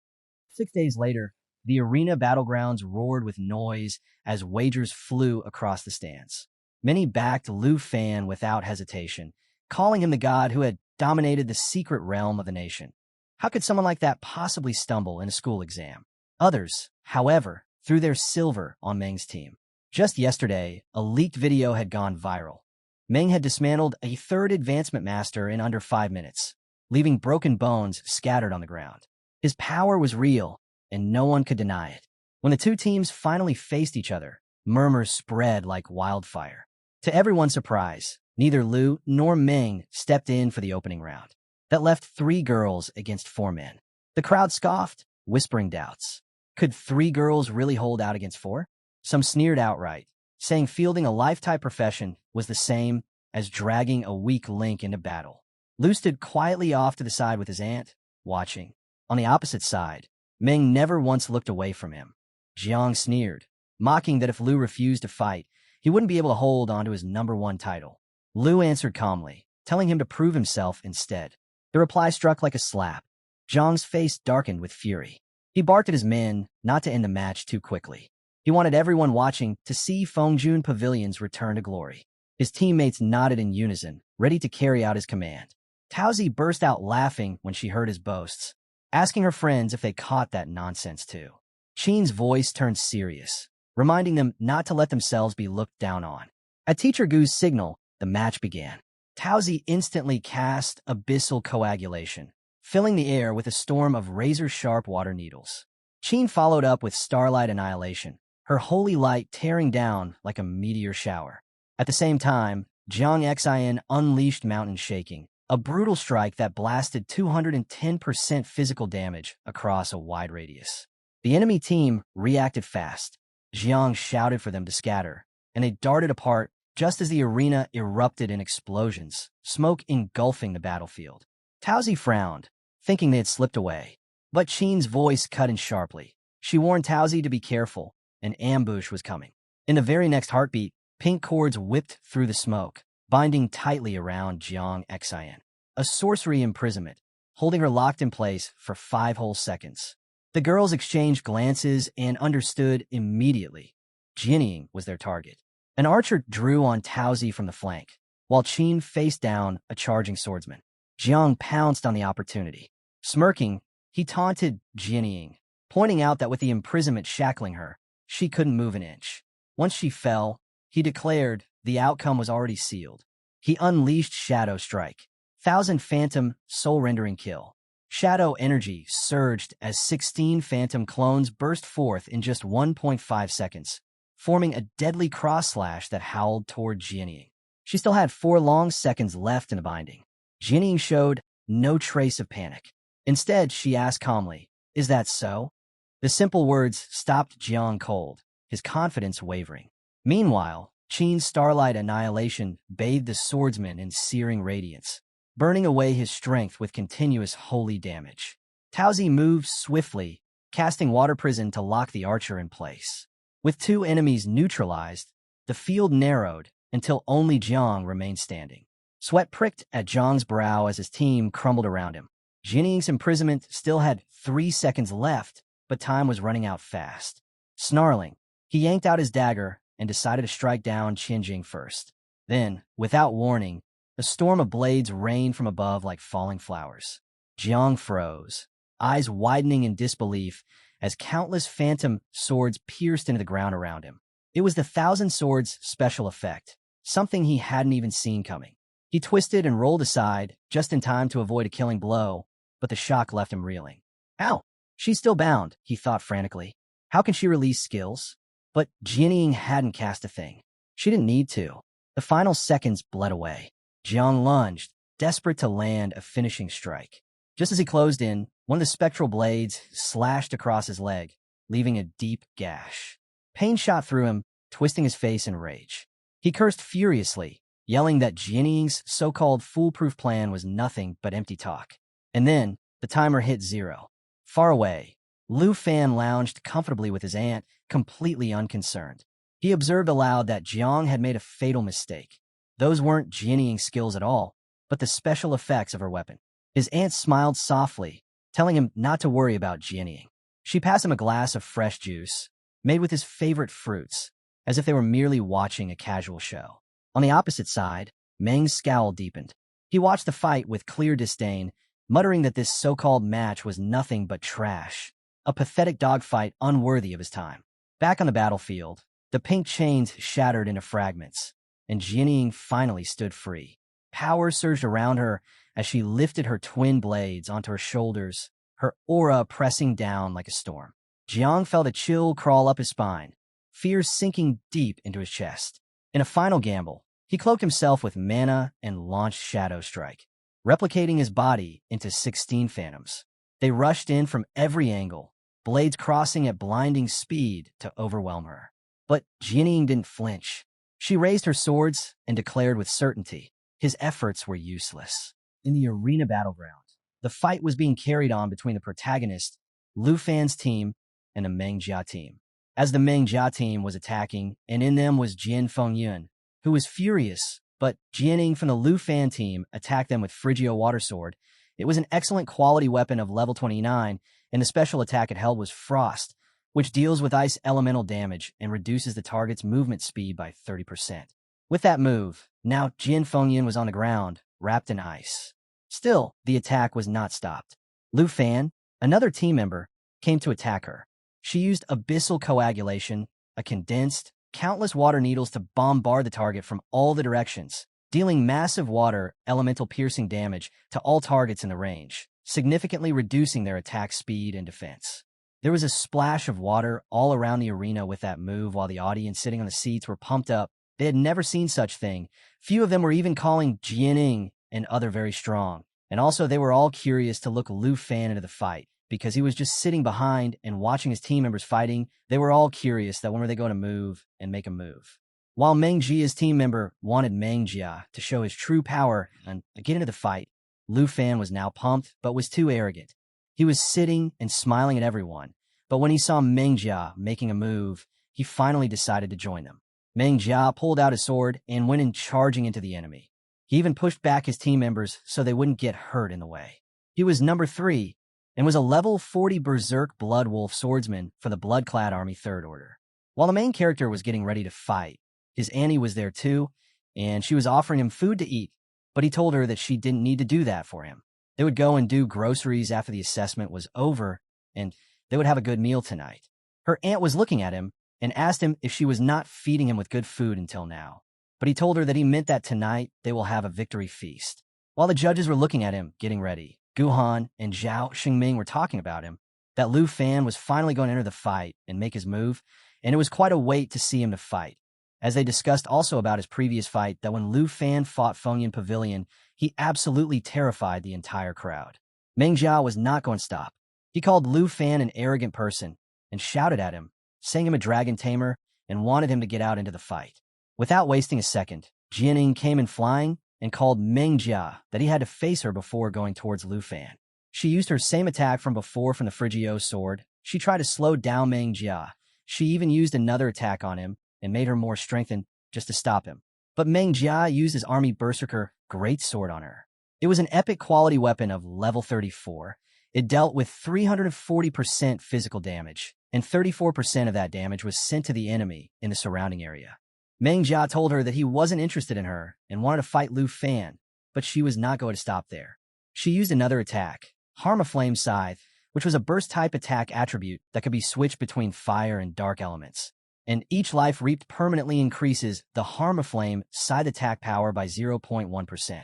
6 days later, the arena battlegrounds roared with noise as wagers flew across the stands. Many backed Lufan without hesitation, calling him the god who had dominated the secret realm of the nation. How could someone like that possibly stumble in a school exam? Others, however, threw their silver on Meng's team. Just yesterday, a leaked video had gone viral. Meng had dismantled a 3rd advancement master in under 5 minutes, leaving broken bones scattered on the ground. His power was real, and no one could deny it. When the two teams finally faced each other, murmurs spread like wildfire. To everyone's surprise, neither Lu nor Meng stepped in for the opening round. That left 3 girls against 4 men. The crowd scoffed, whispering doubts. Could 3 girls really hold out against 4? Some sneered outright, saying fielding a lifetime profession was the same as dragging a weak link into battle. Lu stood quietly off to the side with his aunt, watching. On the opposite side, Meng never once looked away from him. Jiang sneered, mocking that if Lu refused to fight, he wouldn't be able to hold onto his #1 title. Lu answered calmly, telling him to prove himself instead. The reply struck like a slap. Jiang's face darkened with fury. He barked at his men not to end the match too quickly. He wanted everyone watching to see Fengjun Pavilion's return to glory. His teammates nodded in unison, ready to carry out his command. Taozi burst out laughing when she heard his boasts, asking her friends if they caught that nonsense too. Qin's voice turned serious, reminding them not to let themselves be looked down on. At Teacher Gu's signal, the match began. Taozi instantly cast Abyssal Coagulation, filling the air with a storm of razor-sharp water needles. Qin followed up with Starlight Annihilation, her holy light tearing down like a meteor shower. At the same time, Jiang Xin unleashed Mountain Shaking, a brutal strike that blasted 210% physical damage across a wide radius. The enemy team reacted fast. Jiang shouted for them to scatter, and they darted apart just as the arena erupted in explosions, smoke engulfing the battlefield. Tauzi frowned, thinking they had slipped away. But Qin's voice cut in sharply. She warned Tauzi to be careful. An ambush was coming. In the very next heartbeat, pink cords whipped through the smoke, binding tightly around Jiang Xin. A sorcery imprisonment, holding her locked in place for 5 whole seconds. The girls exchanged glances and understood immediately. Jining was their target. An archer drew on Tauzi from the flank, while Qin faced down a charging swordsman. Jiang pounced on the opportunity. Smirking, he taunted Jining, pointing out that with the imprisonment shackling her, she couldn't move an inch. Once she fell, he declared the outcome was already sealed. He unleashed Shadow Strike, 1,000 Phantom soul-rendering kill. Shadow energy surged as 16 Phantom clones burst forth in just 1.5 seconds, forming a deadly cross-slash that howled toward Jining. She still had 4 long seconds left in the binding. Jining showed no trace of panic. Instead, she asked calmly, "Is that so?" The simple words stopped Jiang cold, his confidence wavering. Meanwhile, Qin's Starlight Annihilation bathed the swordsman in searing radiance, burning away his strength with continuous holy damage. Tauzi moved swiftly, casting Water Prison to lock the archer in place. With 2 enemies neutralized, the field narrowed until only Jiang remained standing. Sweat pricked at Jiang's brow as his team crumbled around him. Jining's imprisonment still had 3 seconds left, but time was running out fast. Snarling, he yanked out his dagger and decided to strike down Qinjing first. Then, without warning, a storm of blades rained from above like falling flowers. Jiang froze, eyes widening in disbelief as countless phantom swords pierced into the ground around him. It was the 1,000 Swords special effect, something he hadn't even seen coming. He twisted and rolled aside, just in time to avoid a killing blow, but the shock left him reeling. Ow! She's still bound, he thought frantically. How can she release skills? But Jining hadn't cast a thing. She didn't need to. The final seconds bled away. Jiang lunged, desperate to land a finishing strike. Just as he closed in, one of the spectral blades slashed across his leg, leaving a deep gash. Pain shot through him, twisting his face in rage. He cursed furiously, yelling that Jining's so-called foolproof plan was nothing but empty talk. And then, the timer hit 0. Far away, Lufan lounged comfortably with his aunt, completely unconcerned. He observed aloud that Jiang had made a fatal mistake. Those weren't Jining's skills at all, but the special effects of her weapon. His aunt smiled softly, telling him not to worry about Jining. She passed him a glass of fresh juice, made with his favorite fruits, as if they were merely watching a casual show. On the opposite side, Meng's scowl deepened. He watched the fight with clear disdain, muttering that this so-called match was nothing but trash, a pathetic dogfight unworthy of his time. Back on the battlefield, the pink chains shattered into fragments, and Jining finally stood free. Power surged around her as she lifted her twin blades onto her shoulders, her aura pressing down like a storm. Jiang felt a chill crawl up his spine, fear sinking deep into his chest. In a final gamble, he cloaked himself with mana and launched Shadow Strike, replicating his body into 16 phantoms. They rushed in from every angle, blades crossing at blinding speed to overwhelm her. But Jining didn't flinch. She raised her swords and declared with certainty his efforts were useless. In the arena battleground, the fight was being carried on between the protagonist, Lufan's team, and the Mengjia team. As the Mengjia team was attacking, and in them was Jin Fengyun, who was furious, but Jining from the Lufan team attacked them with Frigio Water Sword. It was an excellent quality weapon of level 29, and the special attack it held was Frost, which deals with ice elemental damage and reduces the target's movement speed by 30%. With that move, now Jin Fengyun was on the ground, wrapped in ice. Still, the attack was not stopped. Lufan, another team member, came to attack her. She used Abyssal Coagulation, a condensed, countless water needles to bombard the target from all the directions, dealing massive water, elemental piercing damage to all targets in the range, significantly reducing their attack speed and defense. There was a splash of water all around the arena with that move while the audience sitting on the seats were pumped up. They had never seen such thing. Few of them were even calling Jining and other very strong. And also they were all curious to look Lufan into the fight, because he was just sitting behind and watching his team members fighting. They were all curious that when were they going to move and make a move. While Meng Jia's team member wanted Meng Jia to show his true power and get into the fight, Lufan was now pumped but was too arrogant. He was sitting and smiling at everyone, but when he saw Meng Jia making a move, he finally decided to join them. Meng Jia pulled out his sword and went in charging into the enemy. He even pushed back his team members so they wouldn't get hurt in the way. He was number 3 and was a level 40 Berserk Blood Wolf swordsman for the Blood-clad Army 3rd Order. While the main character was getting ready to fight, his Annie was there too, and she was offering him food to eat, but he told her that she didn't need to do that for him. They would go and do groceries after the assessment was over, and they would have a good meal tonight. Her aunt was looking at him and asked him if she was not feeding him with good food until now, but he told her that he meant that tonight they will have a victory feast. While the judges were looking at him, getting ready, Guhan and Zhao Xingming were talking about him, that Lu Fan was finally going to enter the fight and make his move, and it was quite a wait to see him to fight. As they discussed also about his previous fight, that when Lu Fan fought Fengyan Pavilion, he absolutely terrified the entire crowd. Meng Jia was not going to stop. He called Lu Fan an arrogant person and shouted at him, saying him a dragon tamer, and wanted him to get out into the fight. Without wasting a second, Jianing came in flying and called Meng Jia that he had to face her before going towards Lu Fan. She used her same attack from before from the Frigio sword. She tried to slow down Meng Jia. She even used another attack on him and made her more strengthened just to stop him. But Meng Jia used his army berserker great sword on her. It was an epic quality weapon of level 34. It dealt with 340% physical damage, and 34% of that damage was sent to the enemy in the surrounding area. Meng Jia told her that he wasn't interested in her and wanted to fight Lu Fan, but she was not going to stop there. She used another attack, Harma Flame Scythe, which was a burst-type attack attribute that could be switched between fire and dark elements. And each life reaped permanently increases the Harma Flame Scythe attack power by 0.1%.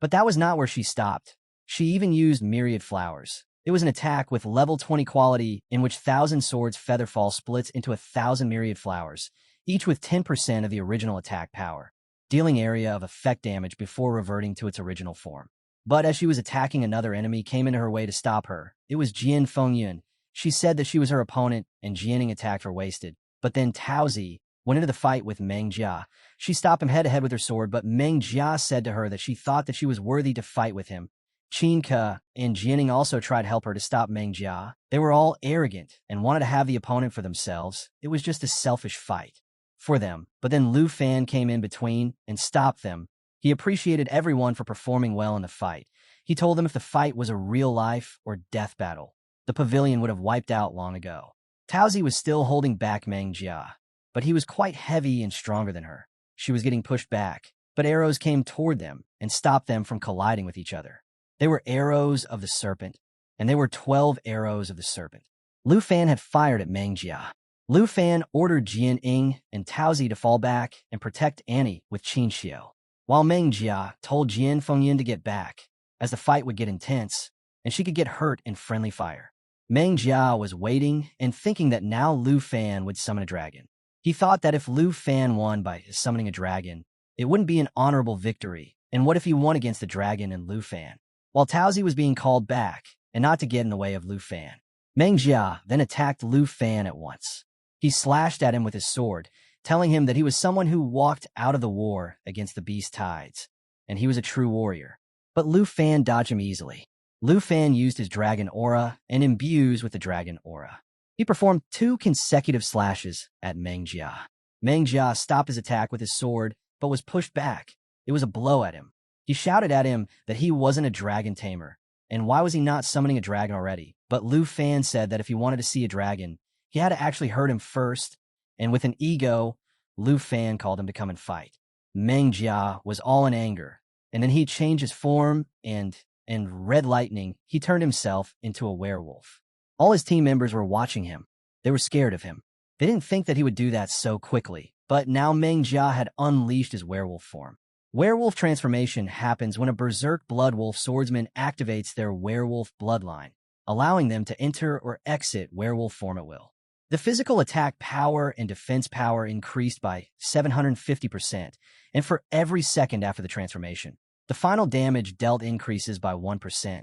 But that was not where she stopped. She even used Myriad Flowers. It was an attack with level 20 quality in which 1,000 Swords Featherfall splits into 1,000 Myriad Flowers, each with 10% of the original attack power, dealing area of effect damage before reverting to its original form. But as she was attacking, another enemy came into her way to stop her. It was Jian Fengyun. She said that she was her opponent and Jianing attacked her wasted. But then Taozi went into the fight with Meng Jia. She stopped him head-to-head with her sword, but Meng Jia said to her that she thought that she was worthy to fight with him. Qin Ke and Jianing also tried to help her to stop Meng Jia. They were all arrogant and wanted to have the opponent for themselves. It was just a selfish fight for them. But then Lu Fan came in between and stopped them. He appreciated everyone for performing well in the fight. He told them if the fight was a real life or death battle, the pavilion would have wiped out long ago. Taozi was still holding back Meng Jia, but he was quite heavy and stronger than her. She was getting pushed back, but arrows came toward them and stopped them from colliding with each other. They were arrows of the serpent, and they were 12 arrows of the serpent. Lu Fan had fired at Meng Jia. Lu Fan ordered Jian Ying and Taozi to fall back and protect Annie with Qin Xiao, while Meng Jia told Jian Fengyun to get back, as the fight would get intense, and she could get hurt in friendly fire. Meng Jia was waiting and thinking that now Lu Fan would summon a dragon. He thought that if Lu Fan won by summoning a dragon, it wouldn't be an honorable victory, and what if he won against the dragon and Lu Fan? While Taozi was being called back, and not to get in the way of Lu Fan, Meng Jia then attacked Lu Fan at once. He slashed at him with his sword, telling him that he was someone who walked out of the war against the beast tides, and he was a true warrior. But Lu Fan dodged him easily. Lu Fan used his dragon aura and imbues with the dragon aura. He performed 2 consecutive slashes at Meng Jia. Meng Jia stopped his attack with his sword, but was pushed back. It was a blow at him. He shouted at him that he wasn't a dragon tamer, and why was he not summoning a dragon already? But Lu Fan said that if he wanted to see a dragon, he had to actually hurt him first, and with an ego, Lu Fan called him to come and fight. Meng Jia was all in anger, and then he changed his form, and red lightning, he turned himself into a werewolf. All his team members were watching him. They were scared of him. They didn't think that he would do that so quickly, but now Meng Jia had unleashed his werewolf form. Werewolf transformation happens when a Berserk Bloodwolf swordsman activates their werewolf bloodline, allowing them to enter or exit werewolf form at will. The physical attack power and defense power increased by 750%, and for every second after the transformation. The final damage dealt increases by 1%,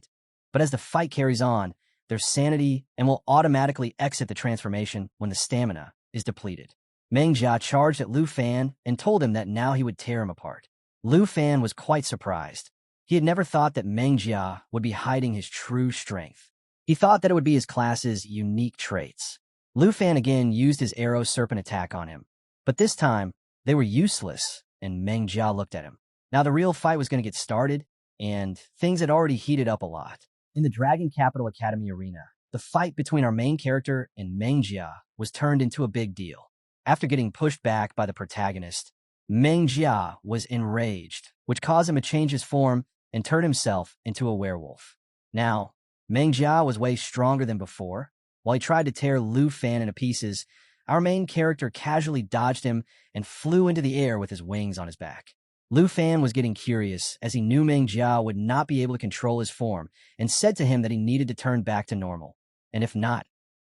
but as the fight carries on, their sanity and will automatically exit the transformation when the stamina is depleted. Meng Jia charged at Lufan and told him that now he would tear him apart. Lufan was quite surprised. He had never thought that Meng Jia would be hiding his true strength. He thought that it would be his class's unique traits. Lufan again used his arrow serpent attack on him, but this time they were useless, and Meng Jia looked at him. Now the real fight was going to get started, and things had already heated up a lot. In the Dragon Capital Academy arena, the fight between our main character and Meng Jia was turned into a big deal. After getting pushed back by the protagonist, Meng Jia was enraged, which caused him to change his form and turn himself into a werewolf. Now, Meng Jia was way stronger than before. While he tried to tear Lufan into pieces, our main character casually dodged him and flew into the air with his wings on his back. Lufan was getting curious as he knew Meng Jia would not be able to control his form and said to him that he needed to turn back to normal. And if not,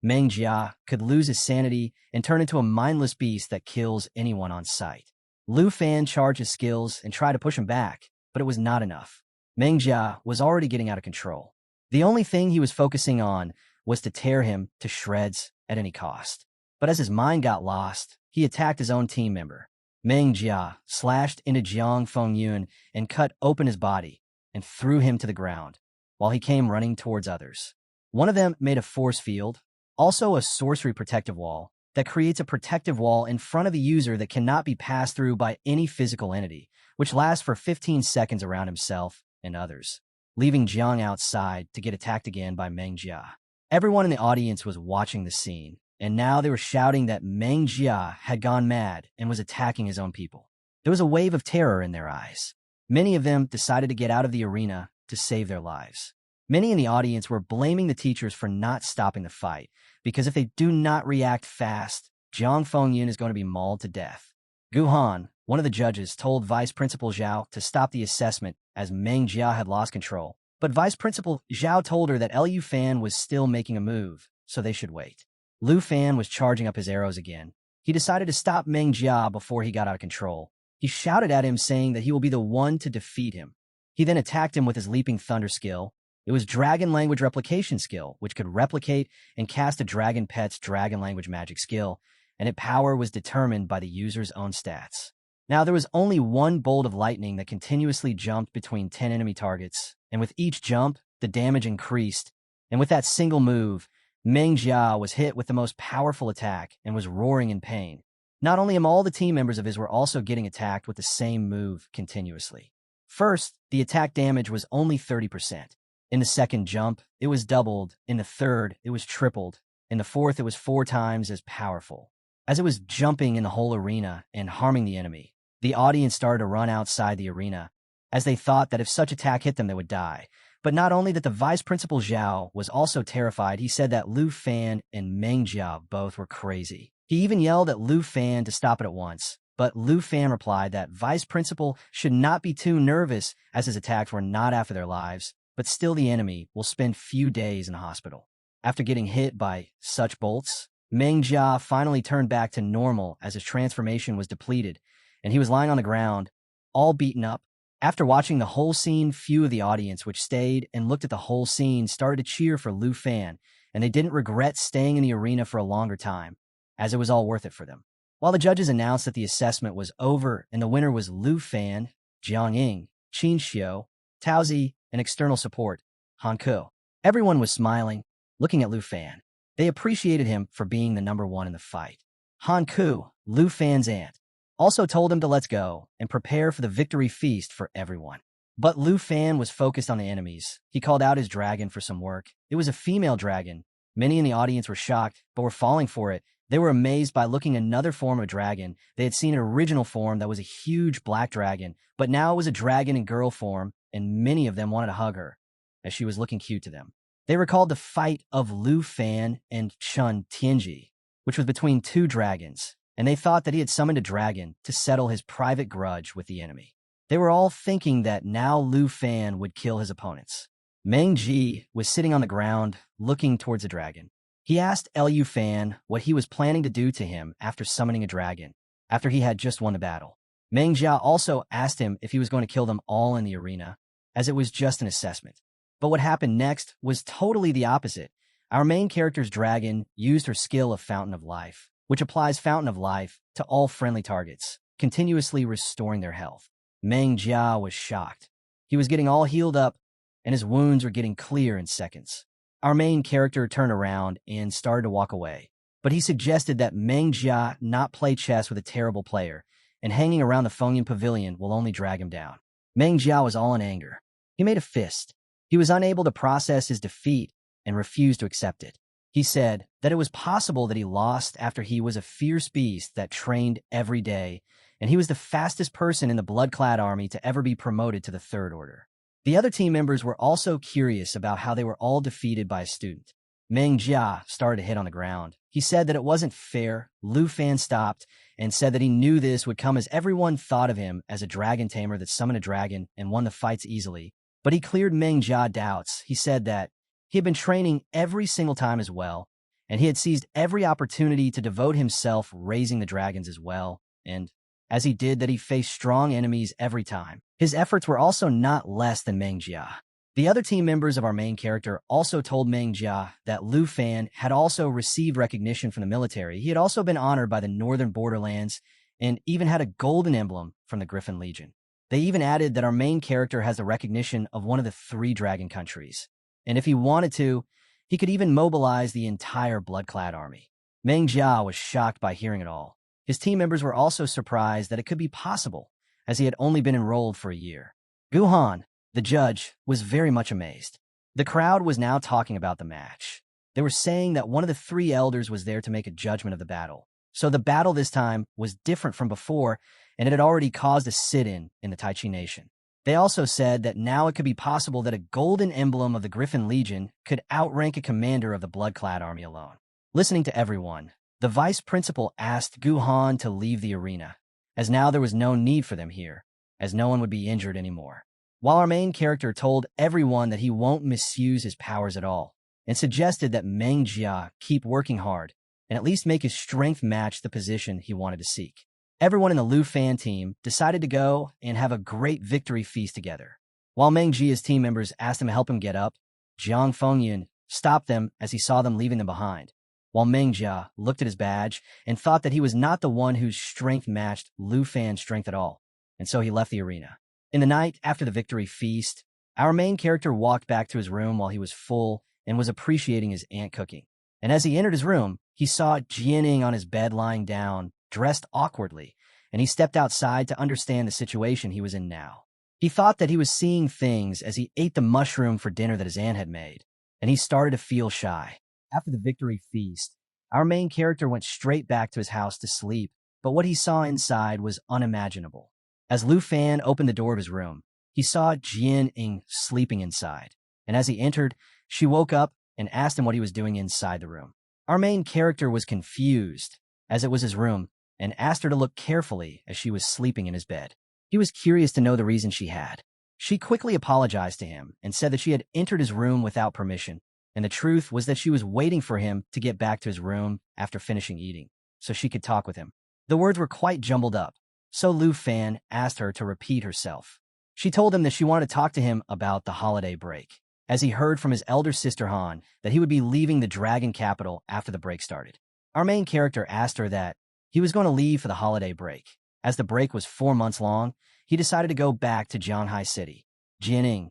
Meng Jia could lose his sanity and turn into a mindless beast that kills anyone on sight. Lufan charged his skills and tried to push him back, but it was not enough. Meng Jia was already getting out of control. The only thing he was focusing on was to tear him to shreds at any cost. But as his mind got lost, he attacked his own team member. Meng Jia slashed into Jiang Fengyun and cut open his body and threw him to the ground, while he came running towards others. One of them made a force field, also a sorcery protective wall, that creates a protective wall in front of the user that cannot be passed through by any physical entity, which lasts for 15 seconds around himself and others, leaving Jiang outside to get attacked again by Meng Jia. Everyone in the audience was watching the scene, and now they were shouting that Meng Jia had gone mad and was attacking his own people. There was a wave of terror in their eyes. Many of them decided to get out of the arena to save their lives. Many in the audience were blaming the teachers for not stopping the fight, because if they do not react fast, Jiang Fengyun is going to be mauled to death. Gu Han, one of the judges, told Vice Principal Xiao to stop the assessment as Meng Jia had lost control. But Vice Principal Xiao told her that Lufan was still making a move, so they should wait. Lufan was charging up his arrows again. He decided to stop Meng Jia before he got out of control. He shouted at him saying that he will be the one to defeat him. He then attacked him with his Leaping Thunder skill. It was Dragon Language Replication skill, which could replicate and cast a dragon pet's Dragon Language magic skill, and its power was determined by the user's own stats. Now, there was only one bolt of lightning that continuously jumped between 10 enemy targets, and with each jump, the damage increased, and with that single move, Meng Jia was hit with the most powerful attack and was roaring in pain. Not only him, all the team members of his were also getting attacked with the same move continuously. First, the attack damage was only 30%. In the second jump, it was doubled. In the third, it was tripled. In the fourth, it was 4 times as powerful. As it was jumping in the whole arena and harming the enemy, the audience started to run outside the arena, as they thought that if such attack hit them, they would die. But not only that, the Vice Principal Xiao was also terrified. He said that Lufan and Meng Jia both were crazy. He even yelled at Lufan to stop it at once, but Lufan replied that Vice Principal should not be too nervous as his attacks were not after their lives, but still the enemy will spend few days in the hospital. After getting hit by such bolts, Meng Jia finally turned back to normal as his transformation was depleted, and he was lying on the ground, all beaten up. After watching the whole scene, few of the audience which stayed and looked at the whole scene started to cheer for Lufan, and they didn't regret staying in the arena for a longer time, as it was all worth it for them. While the judges announced that the assessment was over and the winner was Lufan, Jiang Ying, Qin Xiao, Taozi, and external support, Han Ku, everyone was smiling, looking at Lufan. They appreciated him for being the number one in the fight. Han Ku, Lufan's aunt, also told him to let's go and prepare for the victory feast for everyone. But Lufan was focused on the enemies. He called out his dragon for some work. It was a female dragon. Many in the audience were shocked, but were falling for it. They were amazed by looking at another form of dragon. They had seen an original form that was a huge black dragon, but now it was a dragon in girl form, and many of them wanted to hug her, as she was looking cute to them. They recalled the fight of Lufan and Chun Tianji, which was between 2 dragons, and they thought that he had summoned a dragon to settle his private grudge with the enemy. They were all thinking that now Lufan would kill his opponents. Meng Ji was sitting on the ground, looking towards the dragon. He asked Lufan what he was planning to do to him after summoning a dragon, after he had just won the battle. Meng Jia also asked him if he was going to kill them all in the arena, as it was just an assessment. But what happened next was totally the opposite. Our main character's dragon used her skill of Fountain of Life, which applies Fountain of Life to all friendly targets, continuously restoring their health. Meng Jia was shocked. He was getting all healed up, and his wounds were getting clear in seconds. Our main character turned around and started to walk away, but he suggested that Meng Jia not play chess with a terrible player, and hanging around the Fengyan Pavilion will only drag him down. Meng Jia was all in anger. He made a fist. He was unable to process his defeat and refused to accept it. He said that it was possible that he lost after he was a fierce beast that trained every day, and he was the fastest person in the blood-clad army to ever be promoted to the Third Order. The other team members were also curious about how they were all defeated by a student. Meng Jia started to hit on the ground. He said that it wasn't fair. Lufan stopped and said that he knew this would come as everyone thought of him as a dragon tamer that summoned a dragon and won the fights easily. But he cleared Meng Jia doubts. He said that he had been training every single time as well, and he had seized every opportunity to devote himself raising the dragons as well, and as he did that he faced strong enemies every time. His efforts were also not less than Meng Jia. The other team members of our main character also told Meng Jia that Lufan had also received recognition from the military. He had also been honored by the Northern Borderlands and even had a golden emblem from the Griffin Legion. They even added that our main character has the recognition of one of the 3 dragon countries, and if he wanted to, he could even mobilize the entire blood-clad army. Meng Jia was shocked by hearing it all. His team members were also surprised that it could be possible, as he had only been enrolled for a year. Guhan, the judge, was very much amazed. The crowd was now talking about the match. They were saying that one of the 3 elders was there to make a judgment of the battle. So the battle this time was different from before, and it had already caused a sit-in in the Taichi Nation. They also said that now it could be possible that a golden emblem of the Griffin Legion could outrank a commander of the blood-clad army alone. Listening to everyone, the vice principal asked Guhan to leave the arena, as now there was no need for them here, as no one would be injured anymore. While our main character told everyone that he won't misuse his powers at all, and suggested that Meng Jia keep working hard, and at least make his strength match the position he wanted to seek. Everyone in the Lufan team decided to go and have a great victory feast together. While Meng Jia's team members asked him to help him get up, Jiang Fengyan stopped them as he saw them leaving them behind, while Meng Jia looked at his badge and thought that he was not the one whose strength matched Lufan's strength at all, and so he left the arena. In the night after the victory feast, our main character walked back to his room while he was full and was appreciating his aunt cooking. And as he entered his room, he saw Jianing on his bed lying down, dressed awkwardly, and he stepped outside to understand the situation he was in now. He thought that he was seeing things as he ate the mushroom for dinner that his aunt had made, and he started to feel shy. After the victory feast, our main character went straight back to his house to sleep, but what he saw inside was unimaginable. As Lufan opened the door of his room, he saw Jianing sleeping inside, and as he entered, she woke up and asked him what he was doing inside the room. Our main character was confused, as it was his room, and asked her to look carefully as she was sleeping in his bed. He was curious to know the reason she had. She quickly apologized to him and said that she had entered his room without permission, and the truth was that she was waiting for him to get back to his room after finishing eating, so she could talk with him. The words were quite jumbled up, so Lufan asked her to repeat herself. She told him that she wanted to talk to him about the holiday break, as he heard from his elder sister Han that he would be leaving the dragon capital after the break started. Our main character asked her that he was going to leave for the holiday break. As the break was 4 months long, he decided to go back to Jianghai City. Jianing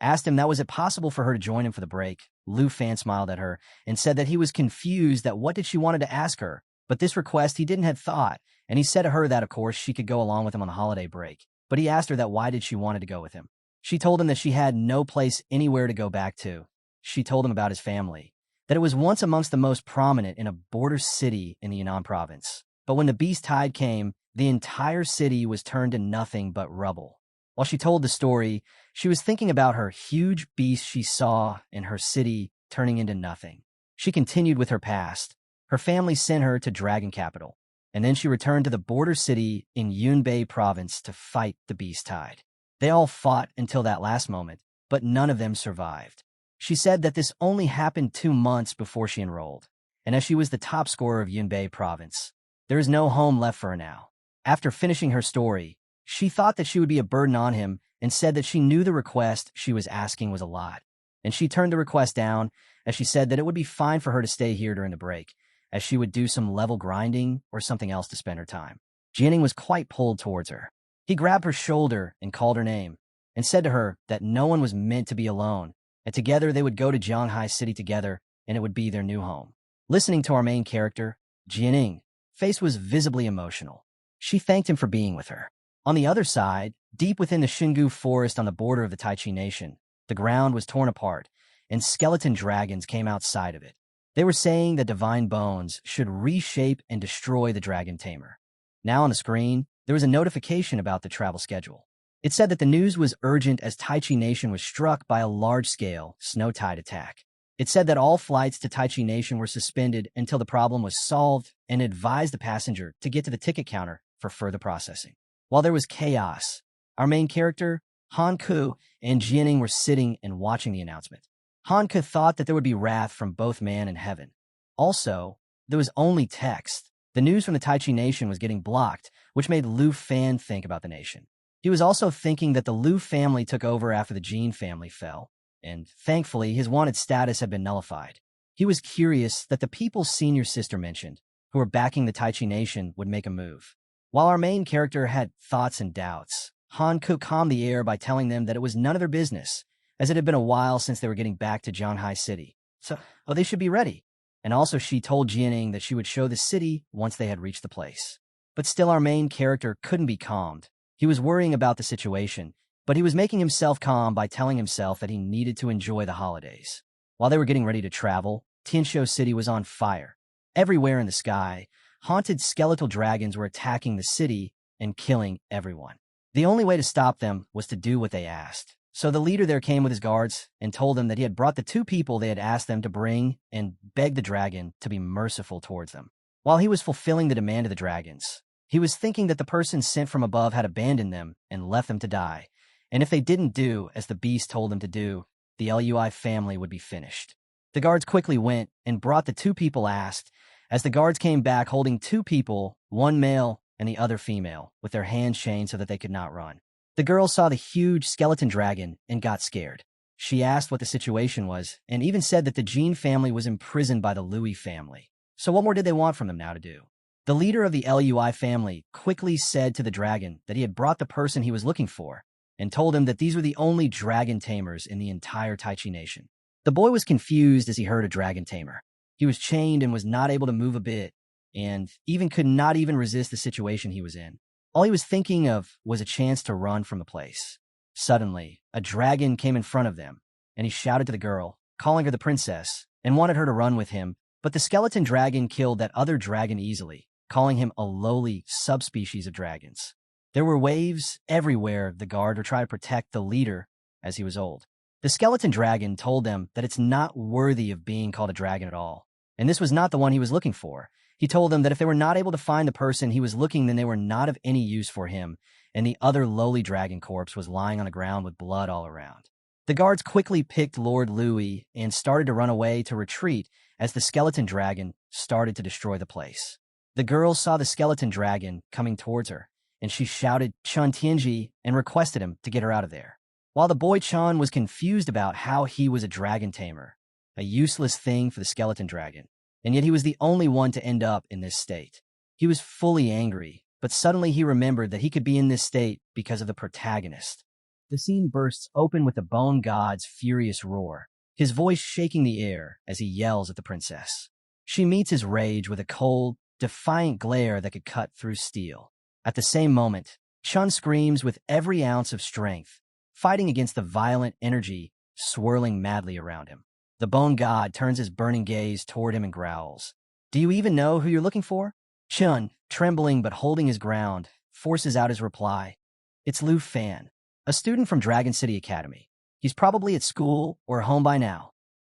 asked him that was it possible for her to join him for the break. Lufan smiled at her and said that he was confused that what did she wanted to ask her, but this request he didn't have thought, and he said to her that of course she could go along with him on the holiday break, but he asked her that why did she wanted to go with him. She told him that she had no place anywhere to go back to. She told him about his family, that it was once amongst the most prominent in a border city in the Yunnan province. But when the beast tide came, the entire city was turned to nothing but rubble. While she told the story, she was thinking about her huge beast she saw in her city turning into nothing. She continued with her past. Her family sent her to Dragon Capital, and then she returned to the border city in Yunbei province to fight the beast tide. They all fought until that last moment, but none of them survived. She said that this only happened 2 months before she enrolled, and as she was the top scorer of Yunbei province, there is no home left for her now. After finishing her story, she thought that she would be a burden on him and said that she knew the request she was asking was a lot, and she turned the request down as she said that it would be fine for her to stay here during the break, as she would do some level grinding or something else to spend her time. Jianing was quite pulled towards her. He grabbed her shoulder and called her name, and said to her that no one was meant to be alone, and together they would go to Zhanghai City together, and it would be their new home. Listening to our main character, Jianing, face was visibly emotional. She thanked him for being with her. On the other side, deep within the Xingu forest on the border of the Taichi Nation, the ground was torn apart, and skeleton dragons came outside of it. They were saying that divine bones should reshape and destroy the dragon Tamer. Now on the screen, there was a notification about the travel schedule. It said that the news was urgent as Taichi Nation was struck by a large-scale snow tide attack. It said that all flights to Taichi Nation were suspended until the problem was solved and advised the passenger to get to the ticket counter for further processing. While there was chaos, our main character, Hanku, and Jianing were sitting and watching the announcement. Hanku thought that there would be wrath from both man and heaven. Also, there was only text. The news from the Taichi Nation was getting blocked, which made Lufan think about the nation. He was also thinking that the Lu family took over after the Qin family fell, and thankfully his wanted status had been nullified. He was curious that the people's senior sister mentioned, who were backing the Taichi Nation, would make a move. While our main character had thoughts and doubts, Hanku calmed the air by telling them that it was none of their business, as it had been a while since they were getting back to Zhanghai City. So, they should be ready. And also she told Jianing that she would show the city once they had reached the place. But still our main character couldn't be calmed. He was worrying about the situation, but he was making himself calm by telling himself that he needed to enjoy the holidays. While they were getting ready to travel, Tianshou City was on fire. Everywhere in the sky, haunted skeletal dragons were attacking the city and killing everyone. The only way to stop them was to do what they asked. So the leader there came with his guards and told them that he had brought the 2 people they had asked them to bring and begged the dragon to be merciful towards them. While he was fulfilling the demand of the dragons, he was thinking that the person sent from above had abandoned them and left them to die, and if they didn't do as the beast told them to do, the Lui family would be finished. The guards quickly went and brought the 2 people asked, as the guards came back holding 2 people, one male and the other female, with their hands chained so that they could not run. The girl saw the huge skeleton dragon and got scared. She asked what the situation was and even said that the Qin family was imprisoned by the Lui family. So what more did they want from them now to do? The leader of the Lui family quickly said to the dragon that he had brought the person he was looking for and told him that these were the only dragon tamers in the entire Taichi Nation. The boy was confused as he heard a dragon tamer. He was chained and was not able to move a bit, and even could not even resist the situation he was in. All he was thinking of was a chance to run from the place. Suddenly, a dragon came in front of them, and he shouted to the girl, calling her the princess, and wanted her to run with him, but the skeleton dragon killed that other dragon easily, calling him a lowly subspecies of dragons. There were waves everywhere the guard were trying to protect the leader as he was old. The skeleton dragon told them that it's not worthy of being called a dragon at all, and this was not the one he was looking for. He told them that if they were not able to find the person he was looking, then they were not of any use for him, and the other lowly dragon corpse was lying on the ground with blood all around. The guards quickly picked Lord Louis and started to run away to retreat as the skeleton dragon started to destroy the place. The girl saw the skeleton dragon coming towards her, and she shouted Chun Tianji and requested him to get her out of there. While the boy Chun was confused about how he was a dragon tamer, a useless thing for the skeleton dragon, and yet he was the only one to end up in this state. He was fully angry, but suddenly he remembered that he could be in this state because of the protagonist. The scene bursts open with the bone god's furious roar, his voice shaking the air as he yells at the princess. She meets his rage with a cold, defiant glare that could cut through steel. At the same moment, Chun screams with every ounce of strength, fighting against the violent energy swirling madly around him. The bone god turns his burning gaze toward him and growls. "Do you even know who you're looking for?" Chun, trembling but holding his ground, forces out his reply. "It's Lufan, a student from Dragon City Academy. He's probably at school or home by now."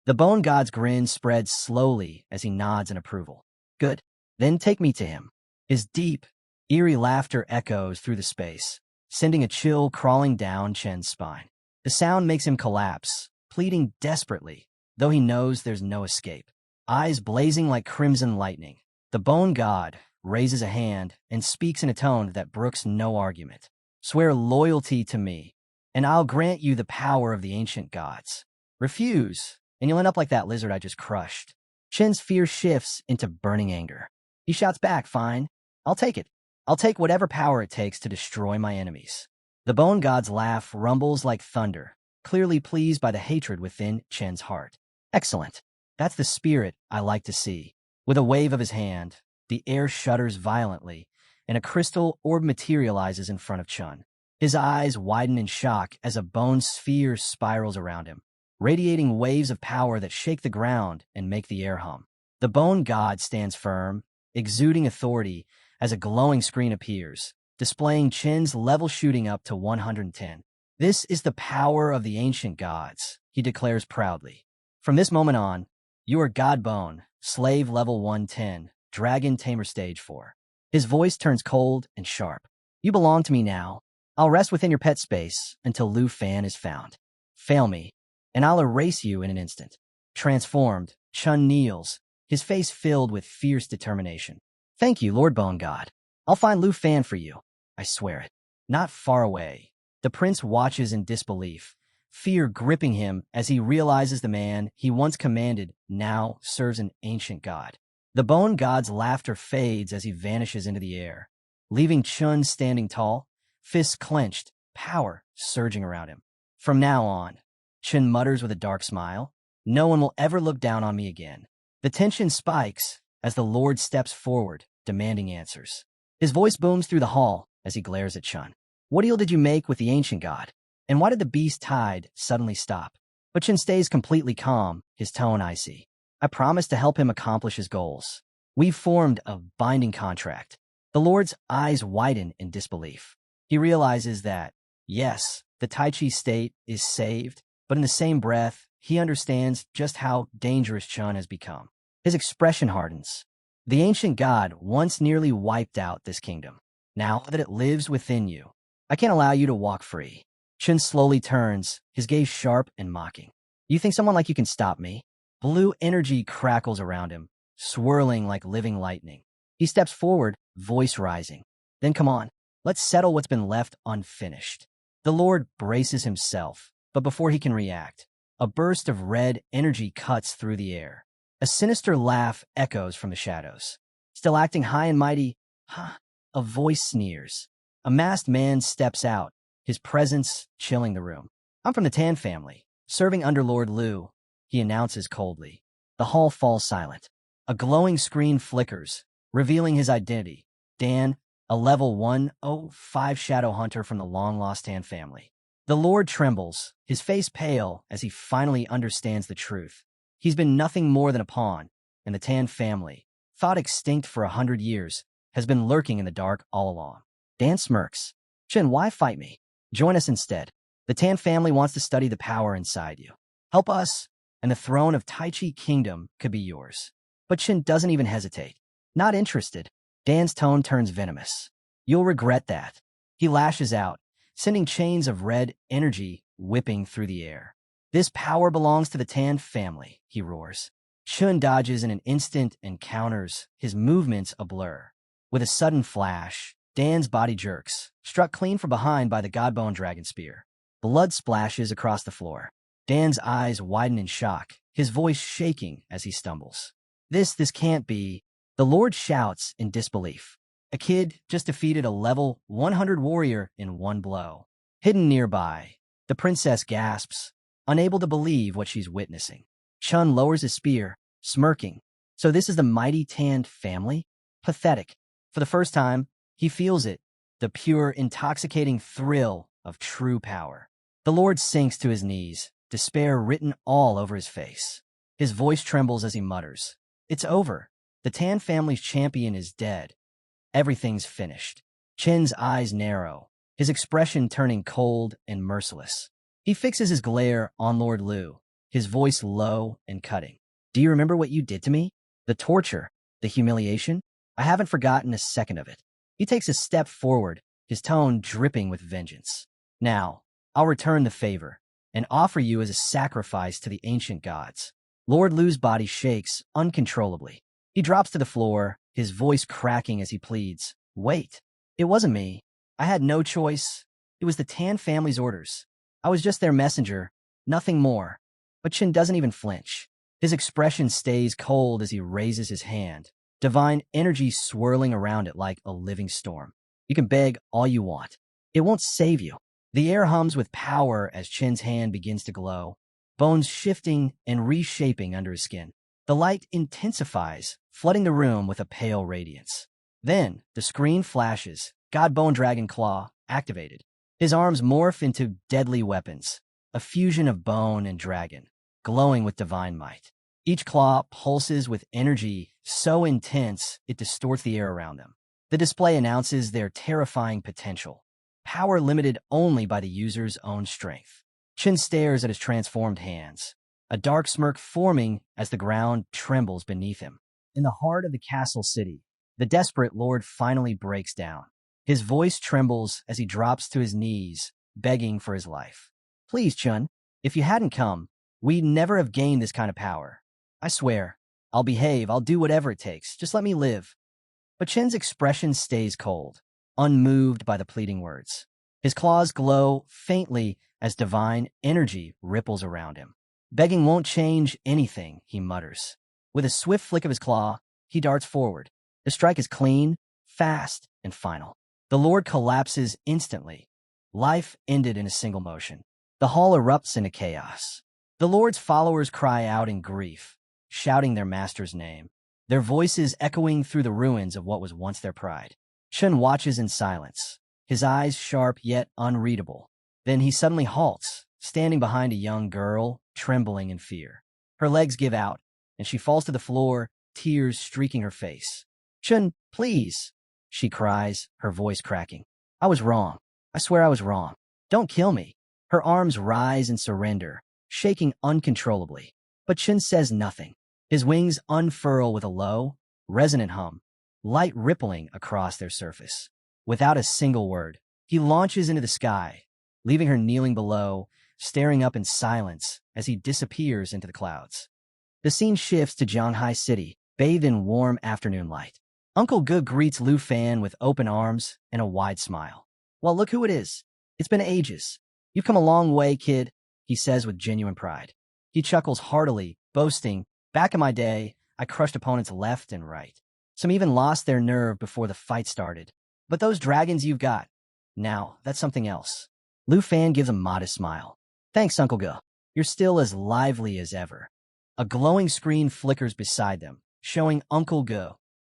The bone god's grin spreads slowly as he nods in approval. "Good. Then take me to him." His deep, eerie laughter echoes through the space, sending a chill crawling down Chen's spine. The sound makes him collapse, pleading desperately, though he knows there's no escape. Eyes blazing like crimson lightning, the bone god raises a hand and speaks in a tone that brooks no argument. "Swear loyalty to me, and I'll grant you the power of the ancient gods. Refuse, and you'll end up like that lizard I just crushed." Qin's fear shifts into burning anger. He shouts back, "Fine. I'll take it. I'll take whatever power it takes to destroy my enemies." The bone god's laugh rumbles like thunder, clearly pleased by the hatred within Qin's heart. "Excellent. That's the spirit I like to see." With a wave of his hand, the air shudders violently, and a crystal orb materializes in front of Qin. His eyes widen in shock as a bone sphere spirals around him, radiating waves of power that shake the ground and make the air hum. The bone god stands firm, exuding authority as a glowing screen appears, displaying Qin's level shooting up to 110. "This is the power of the ancient gods," he declares proudly. "From this moment on, you are God Bone, slave level 110, Dragon Tamer stage 4. His voice turns cold and sharp. "You belong to me now. I'll rest within your pet space until Lufan is found. Fail me, and I'll erase you in an instant." Transformed, Qin kneels, his face filled with fierce determination. "Thank you, Lord Bone God. I'll find Lufan for you. I swear it." Not far away, the prince watches in disbelief, fear gripping him as he realizes the man he once commanded now serves an ancient god. The bone god's laughter fades as he vanishes into the air, leaving Qin standing tall, fists clenched, power surging around him. "From now on," Qin mutters with a dark smile, "no one will ever look down on me again." The tension spikes as the Lord steps forward, demanding answers. His voice booms through the hall as he glares at Qin. "What deal did you make with the ancient god? And why did the beast tide suddenly stop?" But Qin stays completely calm, his tone icy. "I promised to help him accomplish his goals. We've formed a binding contract." The Lord's eyes widen in disbelief. He realizes that, yes, the Tai Chi state is saved, but in the same breath, he understands just how dangerous Qin has become. His expression hardens. "The ancient god once nearly wiped out this kingdom. Now that it lives within you, I can't allow you to walk free." Qin slowly turns, his gaze sharp and mocking. "You think someone like you can stop me?" Blue energy crackles around him, swirling like living lightning. He steps forward, voice rising. "Then come on, let's settle what's been left unfinished." The Lord braces himself, but before he can react, a burst of red energy cuts through the air. A sinister laugh echoes from the shadows. Still acting high and mighty, "Huh?" A voice sneers. A masked man steps out, his presence chilling the room. "I'm from the Tan family, serving under Lord Lu," he announces coldly. The hall falls silent. A glowing screen flickers, revealing his identity. Dan, a level 105 shadow hunter from the long-lost Tan family. The Lord trembles, his face pale as he finally understands the truth. He's been nothing more than a pawn, and the Tan family, thought extinct for 100 years, has been lurking in the dark all along. Dan smirks. "Qin, why fight me? Join us instead. The Tan family wants to study the power inside you. Help us, and the throne of Tai Chi Kingdom could be yours." But Qin doesn't even hesitate. "Not interested." Dan's tone turns venomous. "You'll regret that." He lashes out, sending chains of red energy whipping through the air. "This power belongs to the Tan family," he roars. Qin dodges in an instant and counters, his movements a blur. With a sudden flash, Dan's body jerks, struck clean from behind by the Godbone Dragon Spear. Blood splashes across the floor. Dan's eyes widen in shock, his voice shaking as he stumbles. This can't be." The Lord shouts in disbelief. A kid just defeated a level 100 warrior in one blow. Hidden nearby, the princess gasps, unable to believe what she's witnessing. Qin lowers his spear, smirking. "So this is the mighty Tan family? Pathetic." For the first time, he feels it, the pure, intoxicating thrill of true power. The Lord sinks to his knees, despair written all over his face. His voice trembles as he mutters, "It's over. The Tan family's champion is dead. Everything's finished." Qin's eyes narrow, his expression turning cold and merciless. He fixes his glare on Lord Lu, his voice low and cutting. "Do you remember what you did to me? The torture, the humiliation? I haven't forgotten a second of it." He takes a step forward, his tone dripping with vengeance. "Now, I'll return the favor and offer you as a sacrifice to the ancient gods." Lord Lu's body shakes uncontrollably. He drops to the floor, his voice cracking as he pleads, "Wait, it wasn't me. I had no choice. It was the Tan family's orders. I was just their messenger, nothing more." But Qin doesn't even flinch. His expression stays cold as he raises his hand, divine energy swirling around it like a living storm. You can beg all you want. It won't save you. The air hums with power as Qin's hand begins to glow, bones shifting and reshaping under his skin. The light intensifies, flooding the room with a pale radiance. Then, the screen flashes, God Bone Dragon Claw activated. His arms morph into deadly weapons, a fusion of bone and dragon, glowing with divine might. Each claw pulses with energy so intense it distorts the air around them. The display announces their terrifying potential, power limited only by the user's own strength. Qin stares at his transformed hands, a dark smirk forming as the ground trembles beneath him. In the heart of the castle city, the desperate lord finally breaks down. His voice trembles as he drops to his knees, begging for his life. Please, Qin, if you hadn't come, we'd never have gained this kind of power. I swear, I'll behave, I'll do whatever it takes, just let me live. But Qin's expression stays cold, unmoved by the pleading words. His claws glow faintly as divine energy ripples around him. Begging won't change anything, he mutters. With a swift flick of his claw, he darts forward. The strike is clean, fast, and final. The Lord collapses instantly. Life ended in a single motion. The hall erupts into chaos. The Lord's followers cry out in grief, shouting their master's name, their voices echoing through the ruins of what was once their pride. Qin watches in silence, his eyes sharp yet unreadable. Then he suddenly halts, standing behind a young girl, trembling in fear. Her legs give out, and she falls to the floor, tears streaking her face. Qin, please, she cries, her voice cracking. I was wrong. I swear I was wrong. Don't kill me. Her arms rise in surrender, shaking uncontrollably. But Qin says nothing. His wings unfurl with a low, resonant hum, light rippling across their surface. Without a single word, he launches into the sky, leaving her kneeling below, staring up in silence as he disappears into the clouds. The scene shifts to Zhanghai City, bathed in warm afternoon light. Uncle Ge greets Lufan with open arms and a wide smile. Well, look who it is. It's been ages. You've come a long way, kid, he says with genuine pride. He chuckles heartily, boasting, back in my day, I crushed opponents left and right. Some even lost their nerve before the fight started. But those dragons you've got, now, that's something else. Lufan gives a modest smile. Thanks, Uncle Ge. You're still as lively as ever. A glowing screen flickers beside them, showing Uncle Ge,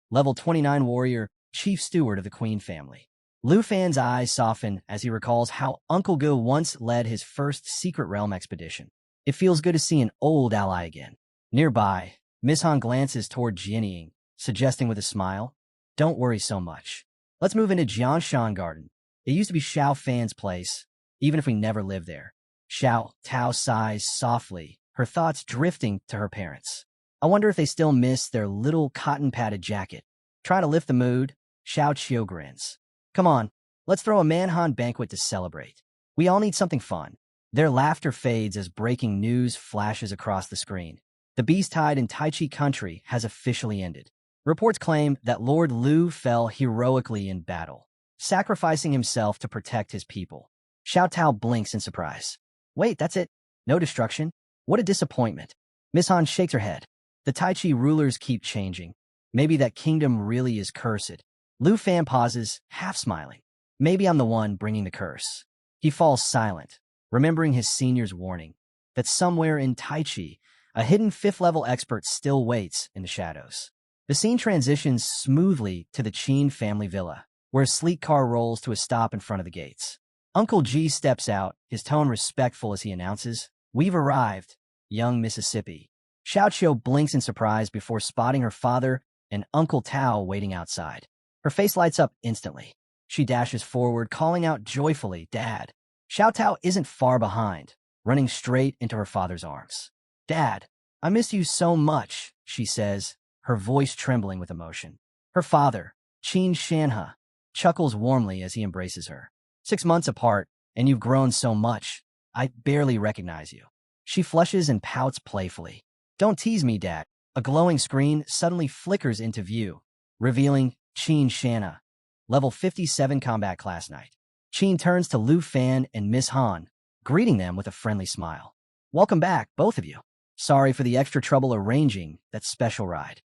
level 29 warrior, chief steward of the Qin family. Lufan's eyes soften as he recalls how Uncle Ge once led his first secret realm expedition. It feels good to see an old ally again. Nearby, Miss Han glances toward Jianying, suggesting with a smile, don't worry so much. Let's move into Jianshan Garden. It used to be Xiao Fan's place, even if we never lived there. Xiao Tao sighs softly, her thoughts drifting to her parents. I wonder if they still miss their little cotton-padded jacket. Trying to lift the mood, Xiao Qiu grins. Come on, let's throw a Manhan banquet to celebrate. We all need something fun. Their laughter fades as breaking news flashes across the screen. The beast tide in Taichi country has officially ended. Reports claim that Lord Lu fell heroically in battle, sacrificing himself to protect his people. Xiao Tao blinks in surprise. Wait, that's it? No destruction? What a disappointment. Miss Han shakes her head. The Taichi rulers keep changing. Maybe that kingdom really is cursed. Lufan pauses, half smiling. Maybe I'm the one bringing the curse. He falls silent, remembering his senior's warning that somewhere in Taichi, a hidden 5th-level expert still waits in the shadows. The scene transitions smoothly to the Qin family villa, where a sleek car rolls to a stop in front of the gates. Uncle G steps out, his tone respectful as he announces, We've arrived, young Mississippi. Xiao Qiu blinks in surprise before spotting her father and Uncle Tao waiting outside. Her face lights up instantly. She dashes forward, calling out joyfully, Dad. Xiao Tao isn't far behind, running straight into her father's arms. Dad, I miss you so much, she says, her voice trembling with emotion. Her father, Qin Shanha, chuckles warmly as he embraces her. 6 months apart, and you've grown so much. I barely recognize you. She flushes and pouts playfully. Don't tease me, Dad. A glowing screen suddenly flickers into view, revealing Qin Shanha, level 57 combat class knight. Qin turns to Lufan and Miss Han, greeting them with a friendly smile. Welcome back, both of you. Sorry for the extra trouble arranging that special ride.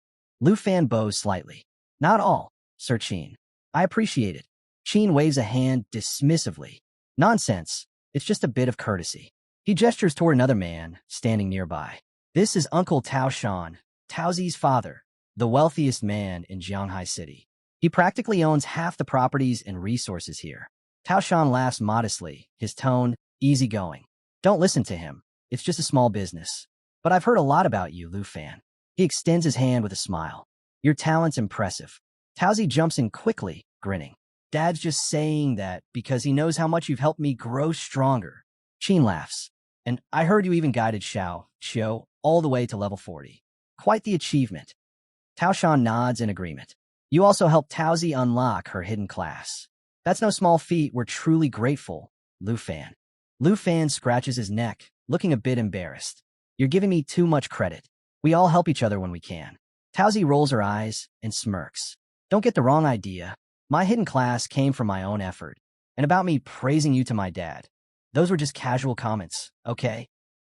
Lufan bows slightly. Not all, Sir Qin. I appreciate it. Qin waves a hand dismissively. Nonsense. It's just a bit of courtesy. He gestures toward another man standing nearby. This is Uncle Tao Shan, Taozi's father, the wealthiest man in Jianghai City. He practically owns half the properties and resources here. Tao Shan laughs modestly, his tone easygoing. Don't listen to him. It's just a small business. But I've heard a lot about you, Lufan. He extends his hand with a smile. Your talent's impressive. Taozi jumps in quickly, grinning. Dad's just saying that because he knows how much you've helped me grow stronger. Qin laughs. And I heard you even guided Xiao, all the way to level 40. Quite the achievement. Tao Shan nods in agreement. You also helped Taozi unlock her hidden class. That's no small feat. We're truly grateful, Lufan. Lufan scratches his neck, looking a bit embarrassed. You're giving me too much credit. We all help each other when we can. Taozi rolls her eyes and smirks. Don't get the wrong idea. My hidden class came from my own effort. And about me praising you to my dad. Those were just casual comments, okay?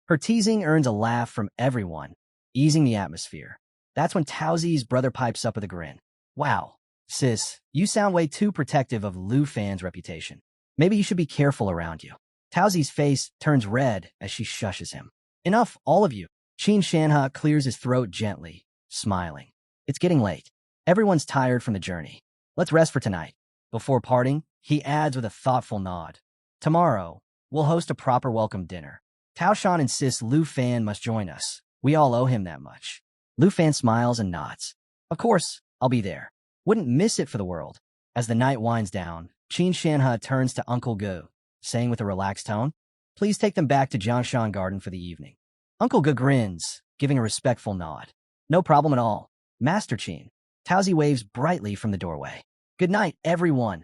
Her teasing earns a laugh from everyone, easing the atmosphere. That's when Taozi's brother pipes up with a grin. Wow, sis, you sound way too protective of Lufan's reputation. Maybe you should be careful around you. Taozi's face turns red as she shushes him. Enough, all of you. Qin Shanha clears his throat gently, smiling. It's getting late. Everyone's tired from the journey. Let's rest for tonight. Before parting, he adds with a thoughtful nod. Tomorrow, we'll host a proper welcome dinner. Tao Shan insists Lufan must join us. We all owe him that much. Lufan smiles and nods. Of course, I'll be there. Wouldn't miss it for the world. As the night winds down, Qin Shanha turns to Uncle Gu, saying with a relaxed tone, Please take them back to Jiangshan Garden for the evening. Uncle Gu grins, giving a respectful nod. No problem at all, Master Qin. Taozi waves brightly from the doorway. Good night, everyone.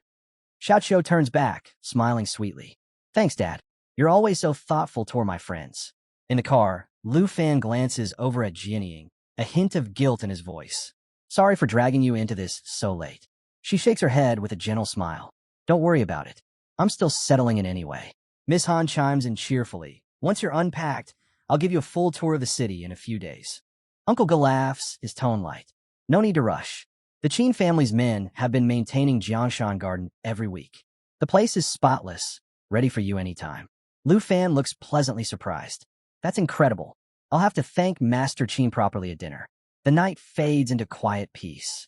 Xiao turns back, smiling sweetly. Thanks, Dad. You're always so thoughtful toward my friends. In the car, Lufan glances over at Jianying, a hint of guilt in his voice. Sorry for dragging you into this so late. She shakes her head with a gentle smile. Don't worry about it. I'm still settling in anyway. Miss Han chimes in cheerfully. Once you're unpacked, I'll give you a full tour of the city in a few days. Uncle Gu laughs, his tone light. No need to rush. The Qin family's men have been maintaining Jiangshan Garden every week. The place is spotless, ready for you anytime. Lufan looks pleasantly surprised. That's incredible. I'll have to thank Master Qin properly at dinner. The night fades into quiet peace.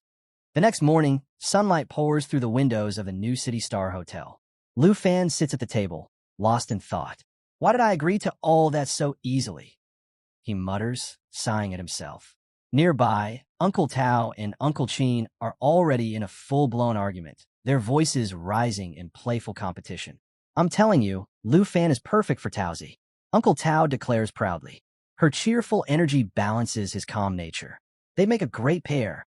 The next morning, sunlight pours through the windows of the New City Star Hotel. Lufan sits at the table, lost in thought. Why did I agree to all that so easily? He mutters, sighing at himself. Nearby, Uncle Tao and Uncle Qin are already in a full-blown argument, their voices rising in playful competition. I'm telling you, Lufan is perfect for Taozi. Uncle Tao declares proudly. Her cheerful energy balances his calm nature. They make a great pair.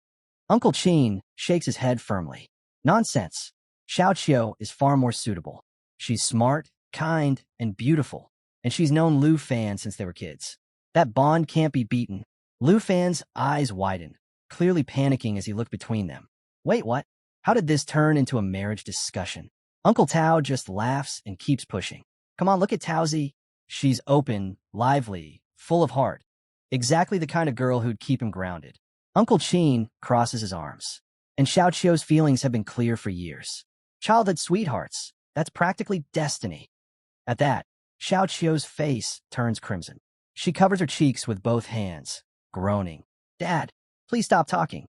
Uncle Qin shakes his head firmly. Nonsense. Xiao is far more suitable. She's smart, kind, and beautiful, and she's known Lufan since they were kids. That bond can't be beaten. Lufan's eyes widen, clearly panicking as he looked between them. Wait, what? How did this turn into a marriage discussion? Uncle Tao just laughs and keeps pushing. Come on, look at Taozi. She's open, lively, full of heart. Exactly the kind of girl who'd keep him grounded. Uncle Qin crosses his arms. And Xiao's feelings have been clear for years. Childhood sweethearts. That's practically destiny. At that, Xiao's face turns crimson. She covers her cheeks with both hands, groaning. Dad, please stop talking.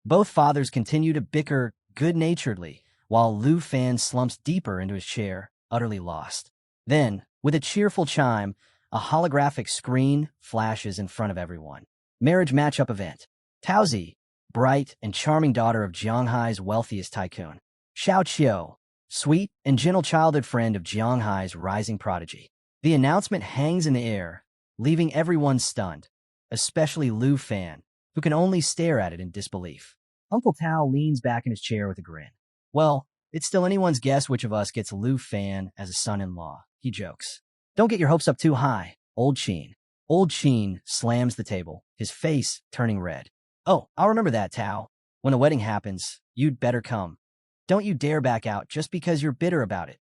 Both fathers continue to bicker good-naturedly, while Lufan slumps deeper into his chair, utterly lost. Then, with a cheerful chime, a holographic screen flashes in front of everyone. Marriage matchup event. Taozi, bright and charming daughter of Jianghai's wealthiest tycoon. Xiao, sweet and gentle childhood friend of Jianghai's rising prodigy. The announcement hangs in the air, leaving everyone stunned, especially Lufan, who can only stare at it in disbelief. Uncle Tao leans back in his chair with a grin. Well, it's still anyone's guess which of us gets Lufan as a son-in-law, he jokes. Don't get your hopes up too high, Old Qin. Old Qin slams the table, his face turning red. Oh, I'll remember that, Tao. When the wedding happens, you'd better come. Don't you dare back out just because you're bitter about it.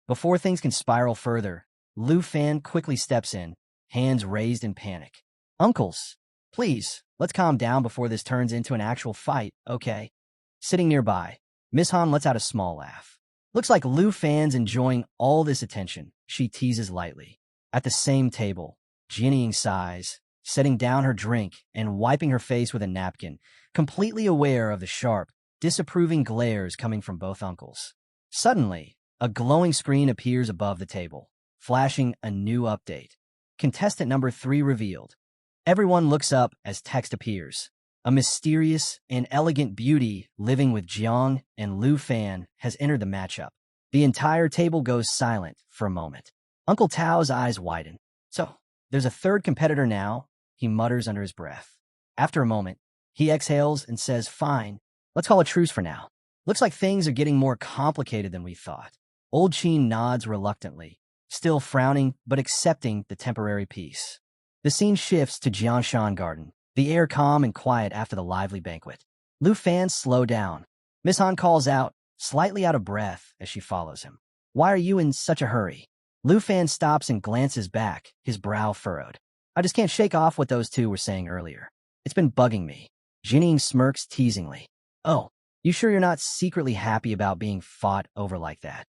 Before things can spiral further, Lufan quickly steps in, hands raised in panic. Uncles, please, let's calm down before this turns into an actual fight, okay? Sitting nearby, Miss Han lets out a small laugh. Looks like Lufan's enjoying all this attention, she teases lightly. At the same table, Jinnying sighs, setting down her drink and wiping her face with a napkin, completely aware of the sharp, disapproving glares coming from both uncles. Suddenly, a glowing screen appears above the table, flashing a new update. Contestant number 3 revealed. Everyone looks up as text appears. A mysterious and elegant beauty living with Jiang and Lufan has entered the matchup. The entire table goes silent for a moment. Uncle Tao's eyes widen. So, there's a third competitor now, he mutters under his breath. After a moment, he exhales and says, fine, let's call a truce for now. Looks like things are getting more complicated than we thought. Old Qin nods reluctantly, still frowning but accepting the temporary peace. The scene shifts to Jianshan Garden, the air calm and quiet after the lively banquet. Lufan slows down. Miss Han calls out, slightly out of breath as she follows him. Why are you in such a hurry? Lufan stops and glances back, his brow furrowed. I just can't shake off what those two were saying earlier. It's been bugging me. Jinnying smirks teasingly. Oh, you sure you're not secretly happy about being fought over like that?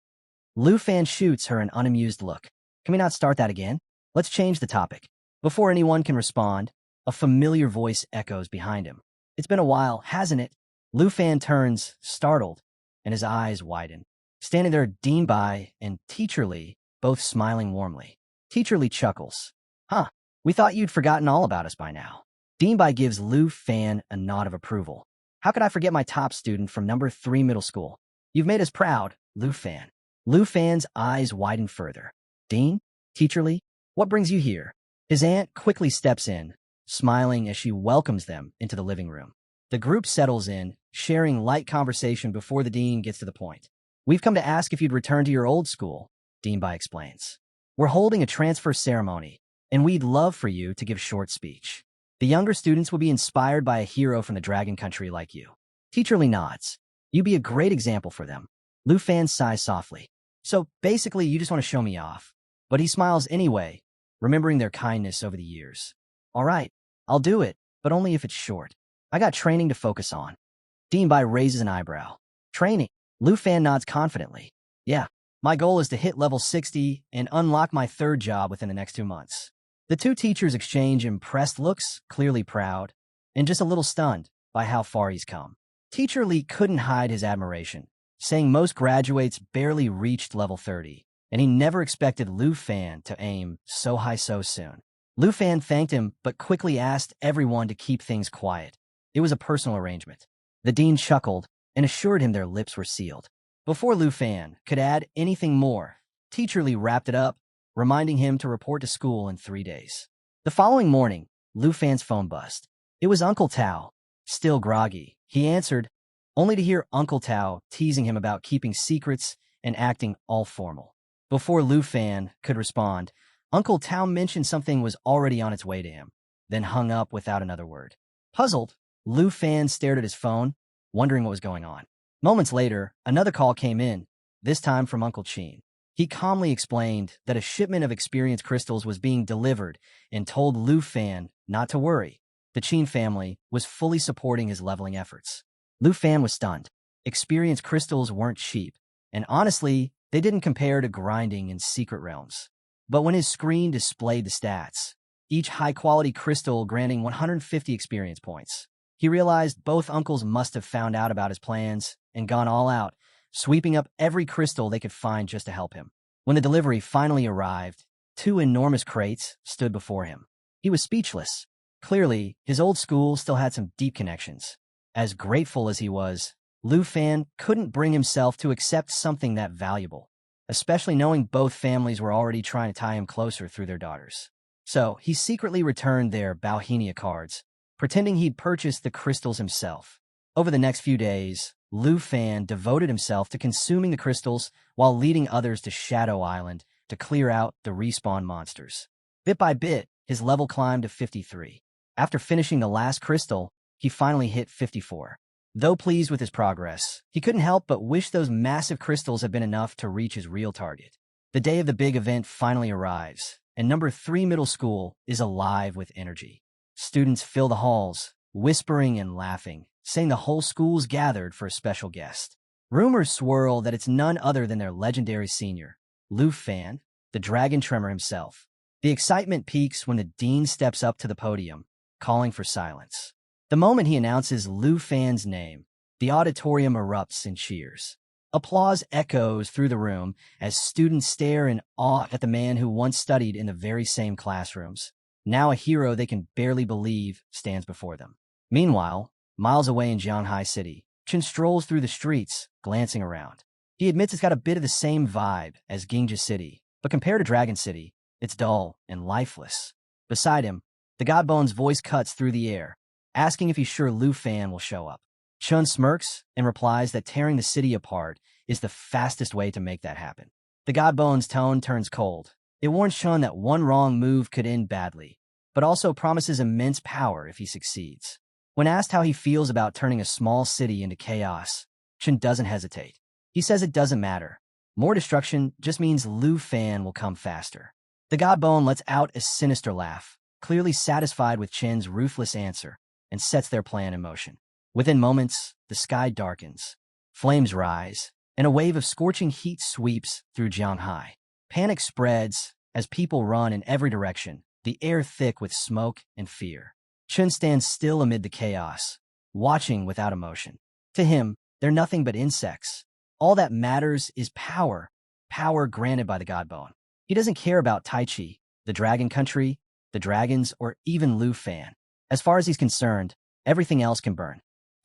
Lufan shoots her an unamused look. Can we not start that again? Let's change the topic. Before anyone can respond, a familiar voice echoes behind him. It's been a while, hasn't it? Lufan turns, startled, and his eyes widen. Standing there, Dean Bai and Teacher Li, both smiling warmly. Teacher Li chuckles. Huh, we thought you'd forgotten all about us by now. Dean Bai gives Lufan a nod of approval. How could I forget my top student from number 3 middle school? You've made us proud, Lufan. Lufan's eyes widen further. Dean? Teacher Li? What brings you here? His aunt quickly steps in, smiling as she welcomes them into the living room. The group settles in, sharing light conversation before the dean gets to the point. We've come to ask if you'd return to your old school, Dean Bai explains. We're holding a transfer ceremony, and we'd love for you to give a short speech. The younger students will be inspired by a hero from the Dragon Country like you. Teacher Li nods. You'd be a great example for them. Lufan sighs softly. So basically, you just want to show me off. But he smiles anyway, remembering their kindness over the years. All right, I'll do it, but only if it's short. I got training to focus on. Dean Bai raises an eyebrow. Training? Lufan nods confidently. Yeah, my goal is to hit level 60 and unlock my third job within the next 2 months. The two teachers exchange impressed looks, clearly proud, and just a little stunned by how far he's come. Teacher Li couldn't hide his admiration, saying most graduates barely reached level 30, and he never expected Lufan to aim so high so soon. Lufan thanked him, but quickly asked everyone to keep things quiet. It was a personal arrangement. The dean chuckled and assured him their lips were sealed. Before Lufan could add anything more, Teacher Li wrapped it up, reminding him to report to school in 3 days. The following morning, Lufan's phone buzzed. It was Uncle Tao. Still groggy, he answered, only to hear Uncle Tao teasing him about keeping secrets and acting all formal. Before Lufan could respond, Uncle Tao mentioned something was already on its way to him, then hung up without another word. Puzzled, Lufan stared at his phone, wondering what was going on. Moments later, another call came in, this time from Uncle Qin. He calmly explained that a shipment of experience crystals was being delivered and told Lufan not to worry. The Qin family was fully supporting his leveling efforts. Lufan was stunned. Experience crystals weren't cheap, and honestly, they didn't compare to grinding in secret realms. But when his screen displayed the stats, each high-quality crystal granting 150 experience points, he realized both uncles must have found out about his plans and gone all out, sweeping up every crystal they could find just to help him. When the delivery finally arrived, 2 enormous crates stood before him. He was speechless. Clearly, his old school still had some deep connections. As grateful as he was, Lufan couldn't bring himself to accept something that valuable, especially knowing both families were already trying to tie him closer through their daughters. So he secretly returned their Bauhinia cards, pretending he'd purchased the crystals himself. Over the next few days, Lufan devoted himself to consuming the crystals while leading others to Shadow Island to clear out the respawn monsters. Bit by bit, his level climbed to 53. After finishing the last crystal, he finally hit 54. Though pleased with his progress, he couldn't help but wish those massive crystals had been enough to reach his real target. The day of the big event finally arrives, and number 3 middle school is alive with energy. Students fill the halls, whispering and laughing, saying the whole school's gathered for a special guest. Rumors swirl that it's none other than their legendary senior, Lufan, the dragon tremor himself. The excitement peaks when the dean steps up to the podium, calling for silence. The moment he announces Lufan's name, the auditorium erupts in cheers. Applause echoes through the room as students stare in awe at the man who once studied in the very same classrooms. Now a hero they can barely believe stands before them. Meanwhile, miles away in Jianghai City, Qin strolls through the streets, glancing around. He admits it's got a bit of the same vibe as Gingja City, but compared to Dragon City, it's dull and lifeless. Beside him, the Godbone's voice cuts through the air, asking if he's sure Lufan will show up. Chun smirks and replies that tearing the city apart is the fastest way to make that happen. The Godbone's tone turns cold. It warns Chun that one wrong move could end badly, but also promises immense power if he succeeds. When asked how he feels about turning a small city into chaos, Chun doesn't hesitate. He says it doesn't matter. More destruction just means Lufan will come faster. The Godbone lets out a sinister laugh, clearly satisfied with Chin's ruthless answer, and sets their plan in motion. Within moments, the sky darkens. Flames rise, and a wave of scorching heat sweeps through Jianghai. Panic spreads as people run in every direction, the air thick with smoke and fear. Chun stands still amid the chaos, watching without emotion. To him, they're nothing but insects. All that matters is power, power granted by the Godbone. He doesn't care about Tai Chi, the Dragon Country, the dragons, or even Lufan. As far as he's concerned, everything else can burn.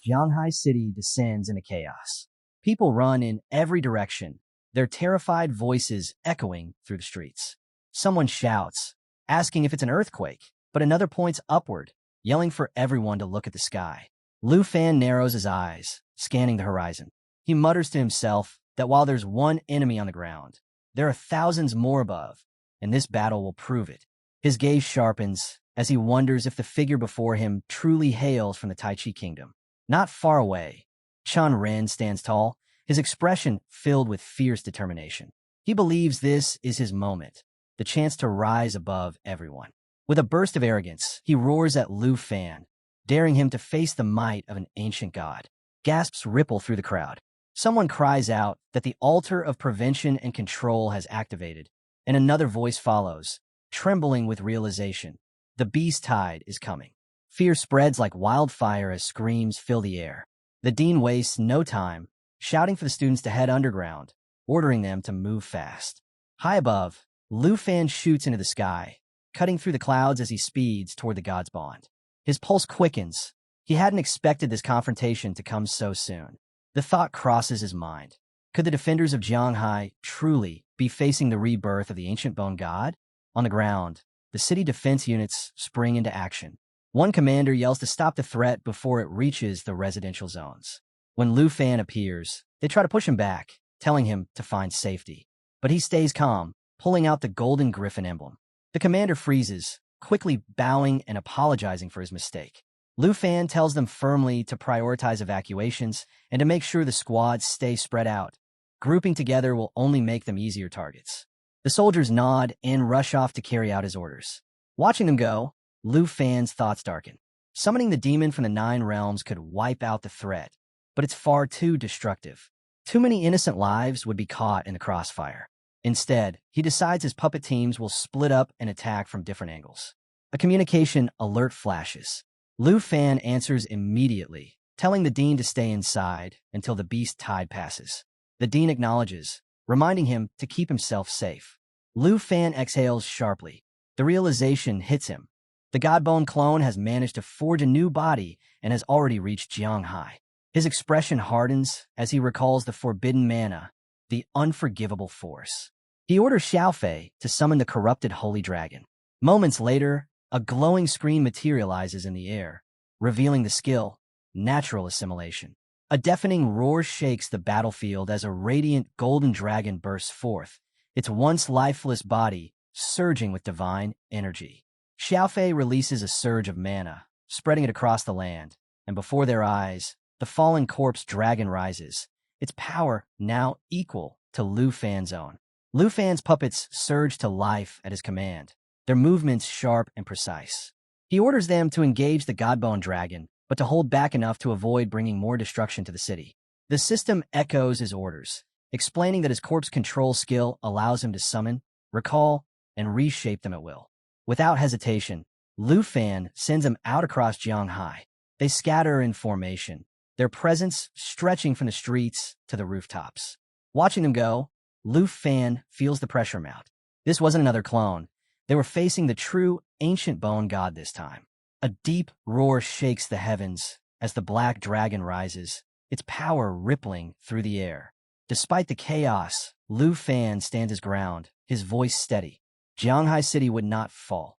Jianghai City descends into chaos. People run in every direction, their terrified voices echoing through the streets. Someone shouts, asking if it's an earthquake, but another points upward, yelling for everyone to look at the sky. Lufan narrows his eyes, scanning the horizon. He mutters to himself that while there's one enemy on the ground, there are thousands more above, and this battle will prove it. His gaze sharpens as he wonders if the figure before him truly hails from the Tai Chi Kingdom. Not far away, Chun Ren stands tall, his expression filled with fierce determination. He believes this is his moment, the chance to rise above everyone. With a burst of arrogance, he roars at Lufan, daring him to face the might of an ancient god. Gasps ripple through the crowd. Someone cries out that the altar of prevention and control has activated, and another voice follows, trembling with realization. The beast tide is coming. Fear spreads like wildfire as screams fill the air. The dean wastes no time, shouting for the students to head underground, ordering them to move fast. High above, Lufan shoots into the sky, cutting through the clouds as he speeds toward the god's bond. His pulse quickens. He hadn't expected this confrontation to come so soon. The thought crosses his mind. Could the defenders of Jianghai truly be facing the rebirth of the ancient bone god? On the ground, the city defense units spring into action. One commander yells to stop the threat before it reaches the residential zones. When Lufan appears, they try to push him back, telling him to find safety. But he stays calm, pulling out the golden griffin emblem. The commander freezes, quickly bowing and apologizing for his mistake. Lufan tells them firmly to prioritize evacuations and to make sure the squads stay spread out. Grouping together will only make them easier targets. The soldiers nod and rush off to carry out his orders. Watching them go, Lufan's thoughts darken. Summoning the demon from the 9 realms could wipe out the threat, but it's far too destructive. Too many innocent lives would be caught in the crossfire. Instead, he decides his puppet teams will split up and attack from different angles. A communication alert flashes. Lufan answers immediately, telling the dean to stay inside until the beast tide passes. The dean acknowledges, reminding him to keep himself safe. Lufan exhales sharply. The realization hits him. The Godbone clone has managed to forge a new body and has already reached Jianghai. His expression hardens as he recalls the forbidden mana, the unforgivable force. He orders Xiaofei to summon the corrupted holy dragon. Moments later, a glowing screen materializes in the air, revealing the skill, natural assimilation. A deafening roar shakes the battlefield as a radiant golden dragon bursts forth, its once lifeless body surging with divine energy. Xiaofei releases a surge of mana, spreading it across the land, and before their eyes, the fallen corpse dragon rises, its power now equal to Lufan's own. Lufan's puppets surge to life at his command, their movements sharp and precise. He orders them to engage the Godbone dragon, but to hold back enough to avoid bringing more destruction to the city. The system echoes his orders, explaining that his corpse control skill allows him to summon, recall, and reshape them at will. Without hesitation, Lufan sends them out across Jianghai. They scatter in formation, their presence stretching from the streets to the rooftops. Watching them go, Lufan feels the pressure mount. This wasn't another clone. They were facing the true ancient bone god this time. A deep roar shakes the heavens as the black dragon rises, its power rippling through the air. Despite the chaos, Lufan stands his ground, his voice steady. Jianghai City would not fall.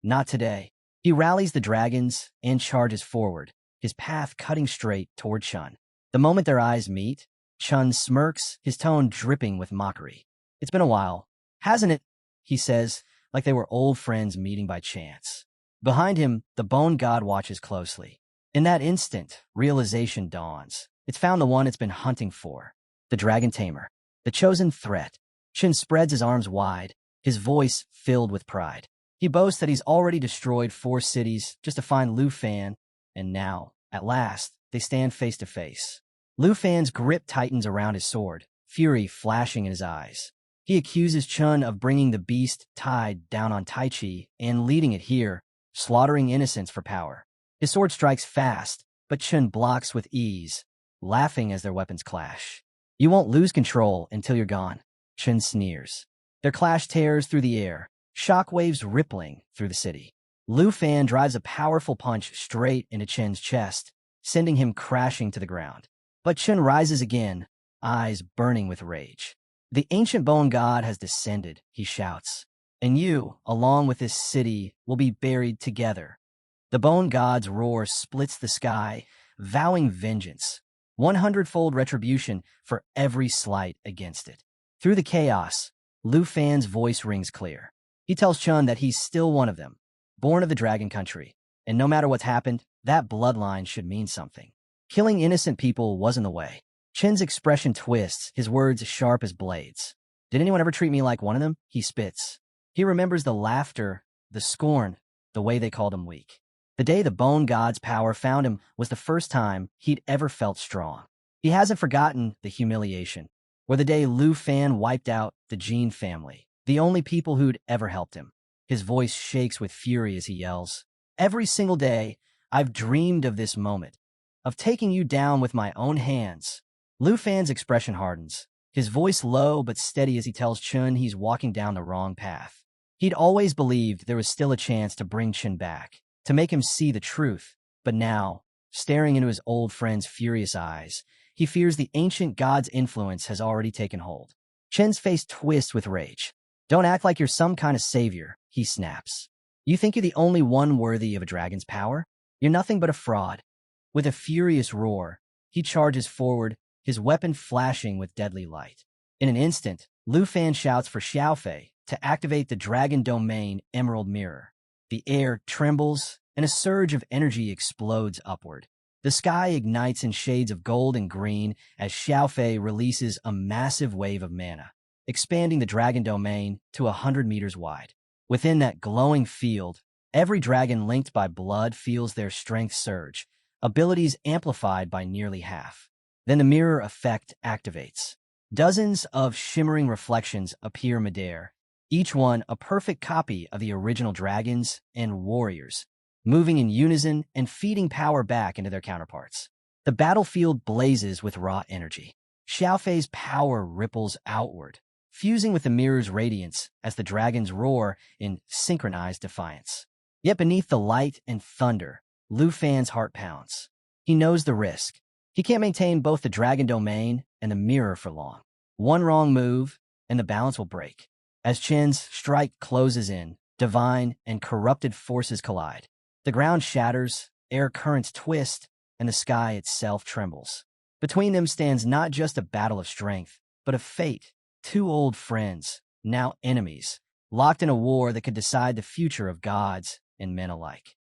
Not today. He rallies the dragons and charges forward, his path cutting straight toward Chun. The moment their eyes meet, Chun smirks, his tone dripping with mockery. "It's been a while, hasn't it?" he says, like they were old friends meeting by chance. Behind him, the bone god watches closely. In that instant, realization dawns. It's found the one it's been hunting for. The dragon Tamer. The chosen threat. Qin spreads his arms wide, his voice filled with pride. He boasts that he's already destroyed 4 cities just to find Lufan, and now, at last, they stand face to face. Lufan's grip tightens around his sword, fury flashing in his eyes. He accuses Chun of bringing the beast tied down on Taichi and leading it here, slaughtering innocents for power. His sword strikes fast, but Chun blocks with ease, laughing as their weapons clash. "You won't lose control until you're gone," Chun sneers. Their clash tears through the air, shockwaves rippling through the city. Lufan drives a powerful punch straight into Chen's chest, sending him crashing to the ground. But Chen rises again, eyes burning with rage. "The ancient bone god has descended," he shouts, "and you, along with this city, will be buried together." The bone god's roar splits the sky, vowing vengeance, 100-fold retribution for every slight against it. Through the chaos, Lufan's voice rings clear. He tells Chun that he's still one of them, born of the dragon country, and no matter what's happened, that bloodline should mean something. Killing innocent people wasn't the way. Chen's expression twists, his words sharp as blades. "Did anyone ever treat me like one of them?" he spits. He remembers the laughter, the scorn, the way they called him weak. The day the bone god's power found him was the first time he'd ever felt strong. He hasn't forgotten the humiliation, or the day Lufan wiped out the Qin family, the only people who'd ever helped him. His voice shakes with fury as he yells, "Every single day, I've dreamed of this moment, of taking you down with my own hands." Lufan's expression hardens, his voice low but steady as he tells Chun he's walking down the wrong path. He'd always believed there was still a chance to bring Chun back, to make him see the truth, but now, staring into his old friend's furious eyes, he fears the ancient god's influence has already taken hold. Chen's face twists with rage. "Don't act like you're some kind of savior," he snaps. "You think you're the only one worthy of a dragon's power? You're nothing but a fraud." With a furious roar, he charges forward, his weapon flashing with deadly light. In an instant, Lufan shouts for Xiao to activate the Dragon Domain Emerald Mirror. The air trembles, and a surge of energy explodes upward. The sky ignites in shades of gold and green as Xiao releases a massive wave of mana, expanding the Dragon Domain to 100 meters wide. Within that glowing field, every dragon linked by blood feels their strength surge, abilities amplified by nearly half. Then the mirror effect activates. Dozens of shimmering reflections appear midair, each one a perfect copy of the original dragons and warriors, moving in unison and feeding power back into their counterparts. The battlefield blazes with raw energy. Xiaofei's power ripples outward, fusing with the mirror's radiance as the dragons roar in synchronized defiance. Yet beneath the light and thunder, Lufan's heart pounds. He knows the risk. He can't maintain both the Dragon Domain and the mirror for long. One wrong move, and the balance will break. As Chen's strike closes in, divine and corrupted forces collide. The ground shatters, air currents twist, and the sky itself trembles. Between them stands not just a battle of strength, but of fate. 2 old friends, now enemies, locked in a war that could decide the future of gods and men alike.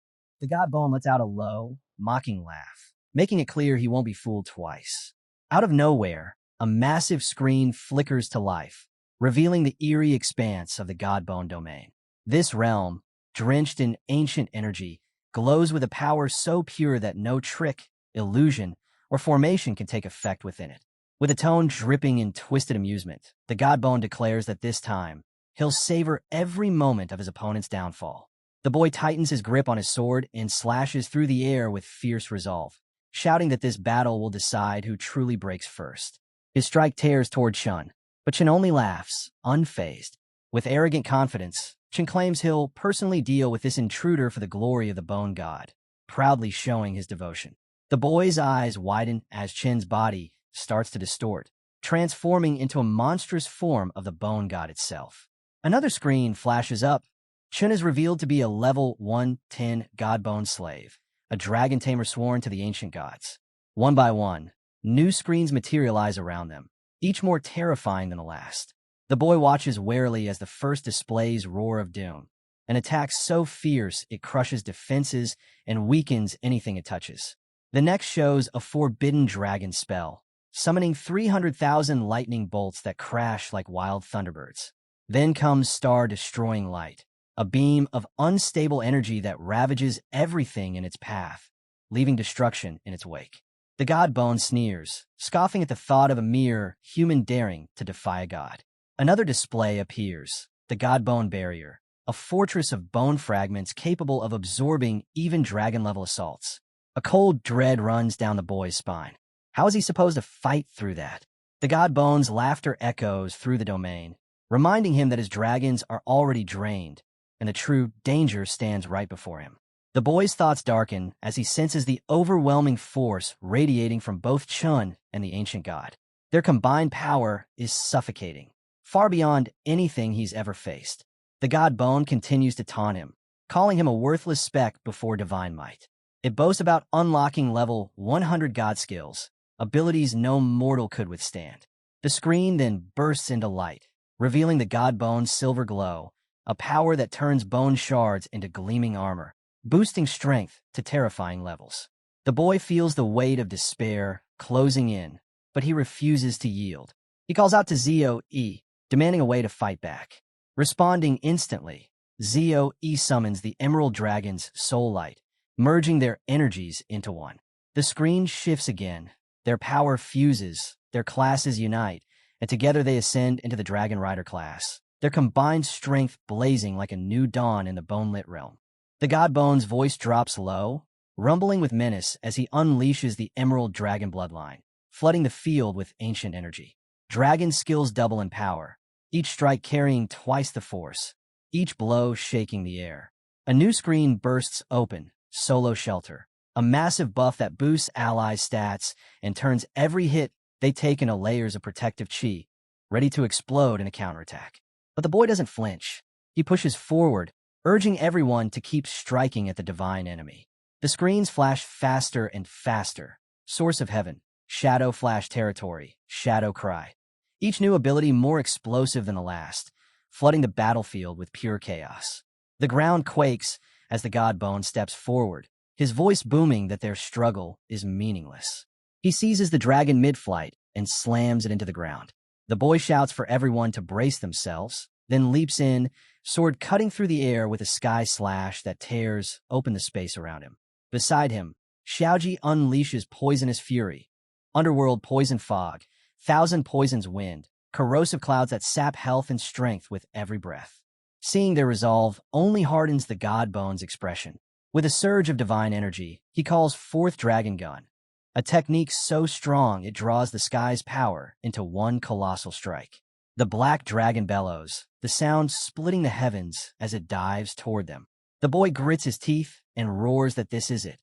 The god Bone lets out a low, mocking laugh, making it clear he won't be fooled twice. Out of nowhere, a massive screen flickers to life, revealing the eerie expanse of the God Bone domain. This realm, drenched in ancient energy, glows with a power so pure that no trick, illusion, or formation can take effect within it. With a tone dripping in twisted amusement, the Godbone declares that this time, he'll savor every moment of his opponent's downfall. The boy tightens his grip on his sword and slashes through the air with fierce resolve, shouting that this battle will decide who truly breaks first. His strike tears toward Qin, but Qin only laughs, unfazed. With arrogant confidence, Qin claims he'll personally deal with this intruder for the glory of the Bone God, proudly showing his devotion. The boy's eyes widen as Qin's body starts to distort, transforming into a monstrous form of the Bone God itself. Another screen flashes up. Qin is revealed to be a level 110 Godbone slave, a dragon tamer sworn to the ancient gods. One by one, new screens materialize around them, each more terrifying than the last. The boy watches warily as the first displays Roar of Doom, an attack so fierce it crushes defenses and weakens anything it touches. The next shows a forbidden dragon spell, summoning 300,000 lightning bolts that crash like wild thunderbirds. Then comes Star-Destroying Light, a beam of unstable energy that ravages everything in its path, leaving destruction in its wake. The Godbone sneers, scoffing at the thought of a mere human daring to defy a god. Another display appears, the Godbone Barrier, a fortress of bone fragments capable of absorbing even dragon-level assaults. A cold dread runs down the boy's spine. How is he supposed to fight through that? The Godbone's laughter echoes through the domain, reminding him that his dragons are already drained, and the true danger stands right before him. The boy's thoughts darken as he senses the overwhelming force radiating from both Qin and the ancient god. Their combined power is suffocating, far beyond anything he's ever faced. The Godbone continues to taunt him, calling him a worthless speck before divine might. It boasts about unlocking level 100 god skills, abilities no mortal could withstand. The screen then bursts into light, revealing the Godbone's silver glow, a power that turns bone shards into gleaming armor, boosting strength to terrifying levels. The boy feels the weight of despair closing in, but he refuses to yield. He calls out to Zoe, demanding a way to fight back. Responding instantly, Zoe summons the Emerald Dragon's soul light, merging their energies into one. The screen shifts again, their power fuses, their classes unite, and together they ascend into the Dragon Rider class, their combined strength blazing like a new dawn in the bone-lit realm. The Godbone's voice drops low, rumbling with menace as he unleashes the Emerald Dragon bloodline, flooding the field with ancient energy. Dragon skills double in power, each strike carrying twice the force, each blow shaking the air. A new screen bursts open, Solo Shelter, a massive buff that boosts allies' stats and turns every hit they take into layers of protective chi, ready to explode in a counterattack. But the boy doesn't flinch. He pushes forward, urging everyone to keep striking at the divine enemy. The screens flash faster and faster. Source of Heaven, Shadow Flash Territory, Shadow Cry. Each new ability more explosive than the last, flooding the battlefield with pure chaos. The ground quakes as the Godbone steps forward, his voice booming that their struggle is meaningless. He seizes the dragon mid-flight and slams it into the ground. The boy shouts for everyone to brace themselves, then leaps in, sword cutting through the air with a sky slash that tears open the space around him. Beside him, Xiaoji unleashes Poisonous Fury, Underworld Poison Fog, Thousand Poisons Wind, corrosive clouds that sap health and strength with every breath. Seeing their resolve only hardens the Godbone's expression. With a surge of divine energy, he calls forth Dragon Gun, a technique so strong it draws the sky's power into one colossal strike. The black dragon bellows, the sound splitting the heavens as it dives toward them. The boy grits his teeth and roars that this is it.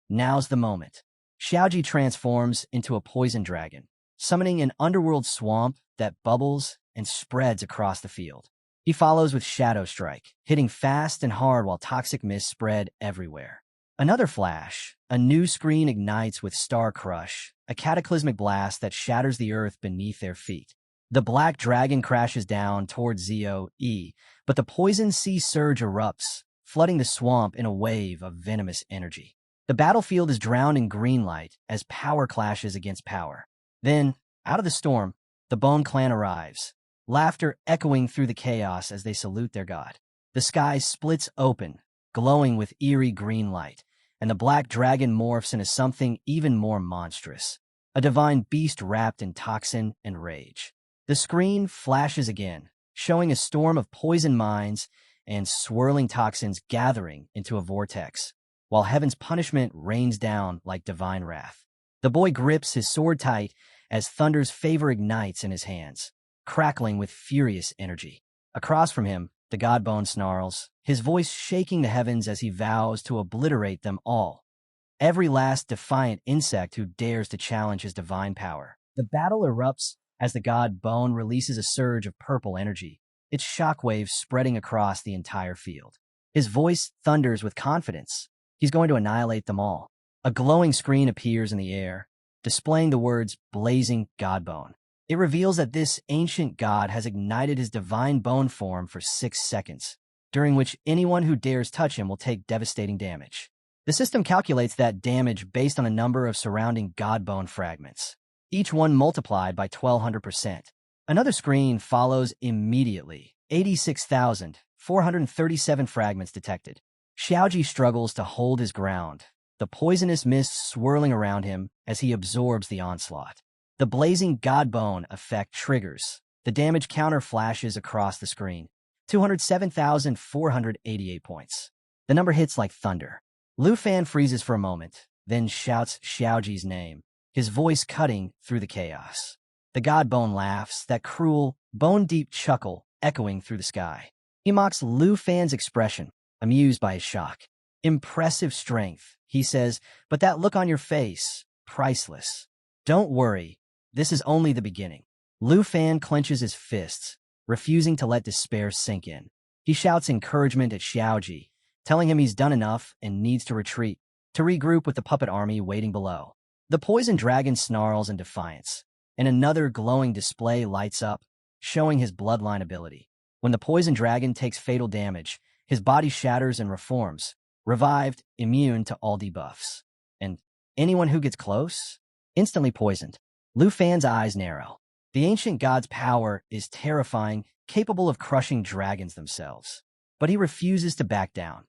Now's the moment. Xiaoji transforms into a poison dragon, summoning an underworld swamp that bubbles and spreads across the field. He follows with Shadow Strike, hitting fast and hard while toxic mist spread everywhere. Another flash, a new screen ignites with Star Crush, a cataclysmic blast that shatters the earth beneath their feet. The black dragon crashes down towards Zoe, but the poison sea surge erupts, flooding the swamp in a wave of venomous energy. The battlefield is drowned in green light as power clashes against power. Then, out of the storm, the Bone Clan arrives, laughter echoing through the chaos as they salute their god. The sky splits open, glowing with eerie green light, and the black dragon morphs into something even more monstrous, a divine beast wrapped in toxin and rage. The screen flashes again, showing a storm of poison mines and swirling toxins gathering into a vortex, while heaven's punishment rains down like divine wrath. The boy grips his sword tight as Thunder's favor ignites in his hands, crackling with furious energy. Across from him, the Godbone snarls, his voice shaking the heavens as he vows to obliterate them all. Every last defiant insect who dares to challenge his divine power. The battle erupts as the god Bone releases a surge of purple energy, its shockwaves spreading across the entire field. His voice thunders with confidence. He's going to annihilate them all. A glowing screen appears in the air, displaying the words Blazing Godbone. It reveals that this ancient god has ignited his divine bone form for 6 seconds, during which anyone who dares touch him will take devastating damage. The system calculates that damage based on a number of surrounding godbone fragments, each one multiplied by 1200%. Another screen follows immediately, 86,437 fragments detected. Xiaoji struggles to hold his ground, the poisonous mist swirling around him as he absorbs the onslaught. The blazing godbone effect triggers. The damage counter flashes across the screen, 207,488 points. The number hits like thunder. Lufan freezes for a moment, then shouts Xiaoji's name, his voice cutting through the chaos. The godbone laughs, that cruel, bone-deep chuckle echoing through the sky. He mocks Lufan's expression, amused by his shock. Impressive strength, he says, but that look on your face, priceless. Don't worry, this is only the beginning. Lufan clenches his fists, refusing to let despair sink in. He shouts encouragement at Xiaoji, telling him he's done enough and needs to retreat, to regroup with the puppet army waiting below. The poison dragon snarls in defiance, and another glowing display lights up, showing his bloodline ability. When the poison dragon takes fatal damage, his body shatters and reforms, revived, immune to all debuffs. And anyone who gets close, instantly poisoned. Lufan's eyes narrow. The ancient god's power is terrifying, capable of crushing dragons themselves. But he refuses to back down,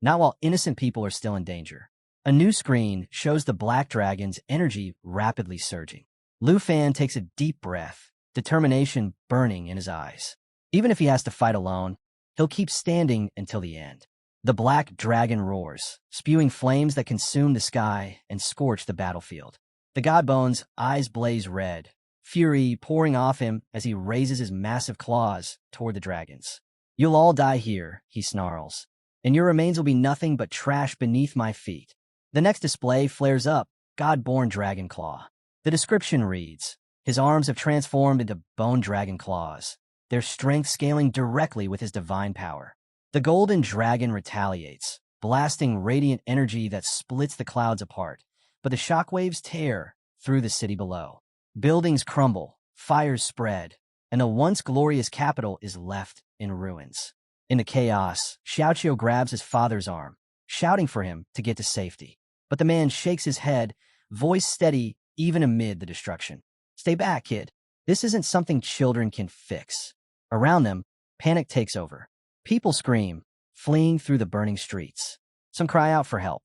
not while innocent people are still in danger. A new screen shows the black dragon's energy rapidly surging. Lufan takes a deep breath, determination burning in his eyes. Even if he has to fight alone, he'll keep standing until the end. The black dragon roars, spewing flames that consume the sky and scorch the battlefield. The Godbone's eyes blaze red, fury pouring off him as he raises his massive claws toward the dragons. You'll all die here, he snarls, and your remains will be nothing but trash beneath my feet. The next display flares up, God-born Dragon Claw. The description reads, his arms have transformed into bone dragon claws, their strength scaling directly with his divine power. The golden dragon retaliates, blasting radiant energy that splits the clouds apart, but the shockwaves tear through the city below. Buildings crumble, fires spread, and the once glorious capital is left in ruins. In the chaos, Xiao grabs his father's arm, shouting for him to get to safety. But the man shakes his head, voice steady even amid the destruction. Stay back, kid. This isn't something children can fix. Around them, panic takes over. People scream, fleeing through the burning streets. Some cry out for help.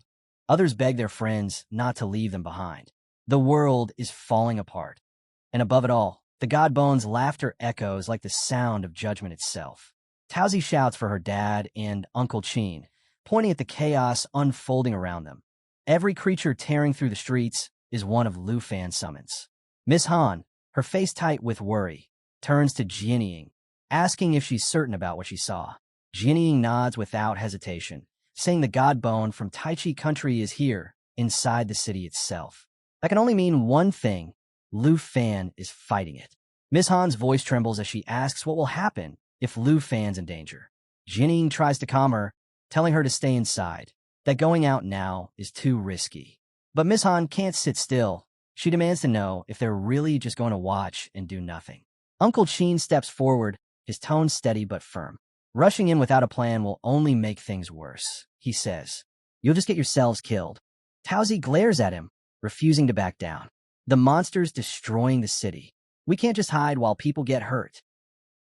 Others beg their friends not to leave them behind. The world is falling apart. And above it all, the Godbone's laughter echoes like the sound of judgment itself. Tauzi shouts for her dad and Uncle Qin, pointing at the chaos unfolding around them. Every creature tearing through the streets is one of Lufan's summons. Miss Han, her face tight with worry, turns to Jianying, asking if she's certain about what she saw. Jianying nods without hesitation, saying the Godbone from Taichi country is here, inside the city itself. That can only mean one thing. Lufan is fighting it. Miss Han's voice trembles as she asks what will happen if Lufan's in danger. Jianying tries to calm her, telling her to stay inside, that going out now is too risky. But Miss Han can't sit still. She demands to know if they're really just going to watch and do nothing. Uncle Qin steps forward, his tone steady but firm. Rushing in without a plan will only make things worse, he says. You'll just get yourselves killed. Tauzi glares at him, refusing to back down. The monster's destroying the city. We can't just hide while people get hurt.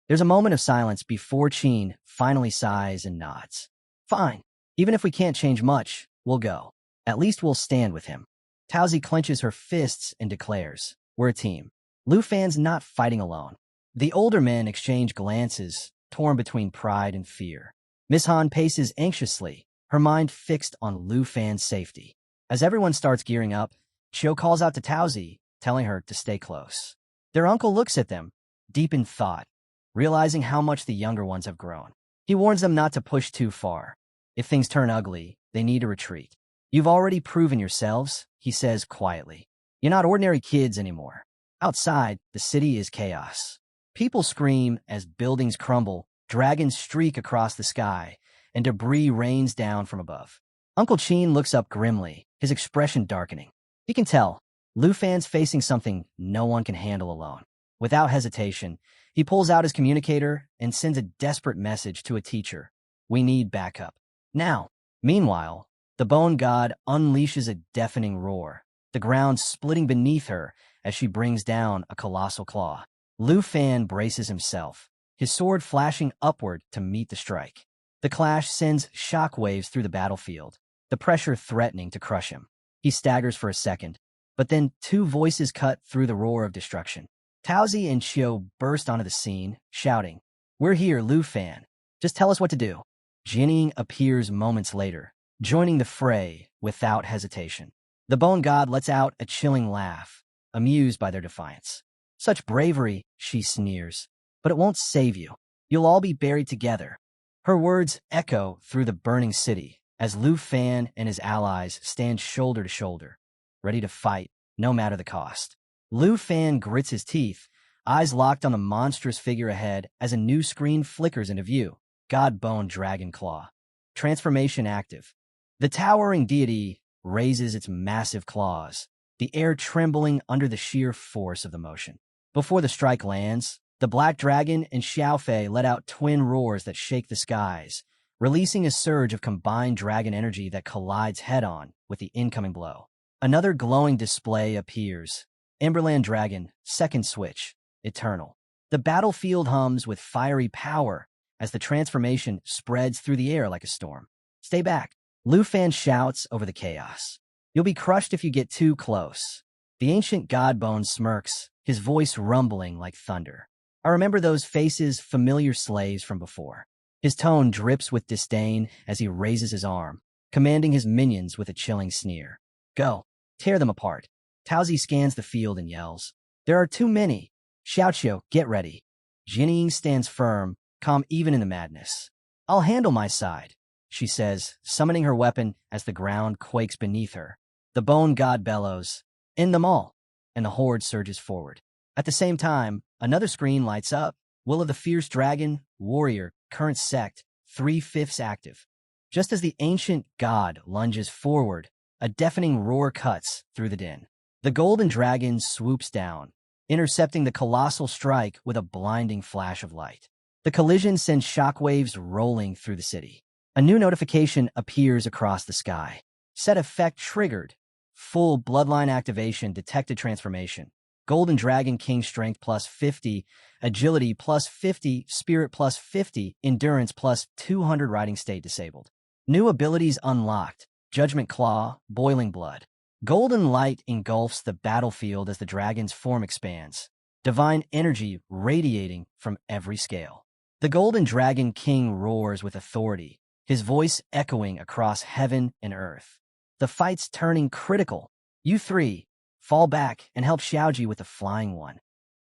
There's a moment of silence before Qin finally sighs and nods. Fine. Even if we can't change much, we'll go. At least we'll stand with him. Tauzi clenches her fists and declares, we're a team. Lufan's not fighting alone. The older men exchange glances, torn between pride and fear. Miss Han paces anxiously, her mind fixed on Lufan's safety. As everyone starts gearing up, Chiao calls out to Tauzi, telling her to stay close. Their uncle looks at them, deep in thought, realizing how much the younger ones have grown. He warns them not to push too far. If things turn ugly, they need to retreat. You've already proven yourselves, he says quietly. You're not ordinary kids anymore. Outside, the city is chaos. People scream as buildings crumble, dragons streak across the sky, and debris rains down from above. Uncle Qin looks up grimly, his expression darkening. He can tell, Lufan's facing something no one can handle alone. Without hesitation, he pulls out his communicator and sends a desperate message to a teacher. We need backup. Now. Meanwhile, the bone god unleashes a deafening roar, the ground splitting beneath her as she brings down a colossal claw. Lufan braces himself, his sword flashing upward to meet the strike. The clash sends shockwaves through the battlefield, the pressure threatening to crush him. He staggers for a second, but then two voices cut through the roar of destruction. Tauzi and Chiao burst onto the scene, shouting, We're here, Lufan. Just tell us what to do. Jining appears moments later, joining the fray without hesitation. The bone god lets out a chilling laugh, amused by their defiance. Such bravery, she sneers, but it won't save you. You'll all be buried together. Her words echo through the burning city as Lufan and his allies stand shoulder to shoulder, ready to fight, no matter the cost. Lufan grits his teeth, eyes locked on the monstrous figure ahead as a new screen flickers into view. God-Bone Dragon Claw. Transformation active. The towering deity raises its massive claws, the air trembling under the sheer force of the motion. Before the strike lands, the Black Dragon and Xiaofei let out twin roars that shake the skies, releasing a surge of combined dragon energy that collides head-on with the incoming blow. Another glowing display appears. Emberland Dragon, second switch, eternal. The battlefield hums with fiery power as the transformation spreads through the air like a storm. Stay back. Lufan shouts over the chaos. You'll be crushed if you get too close. The ancient Godbone smirks, his voice rumbling like thunder. I remember those faces, familiar slaves from before. His tone drips with disdain as he raises his arm, commanding his minions with a chilling sneer. Go. Tear them apart. Tauzi scans the field and yells. There are too many. Xiaoqiu, get ready. Jining stands firm, calm even in the madness. I'll handle my side, she says, summoning her weapon as the ground quakes beneath her. The bone god bellows, end them all, and the horde surges forward. At the same time, another screen lights up. Will of the Fierce Dragon, Warrior, current sect, 3/5 active. Just as the ancient god lunges forward, a deafening roar cuts through the din. The golden dragon swoops down, intercepting the colossal strike with a blinding flash of light. The collision sends shockwaves rolling through the city. A new notification appears across the sky. Set effect triggered. Full bloodline activation detected transformation. Golden Dragon King Strength plus 50, Agility plus 50, Spirit plus 50, Endurance plus 200 Riding State disabled. New abilities unlocked. Judgment Claw, Boiling Blood. Golden light engulfs the battlefield as the dragon's form expands. Divine energy radiating from every scale. The Golden Dragon King roars with authority, his voice echoing across heaven and earth. The fight's turning critical. You three, fall back and help Xiaoji with the flying one.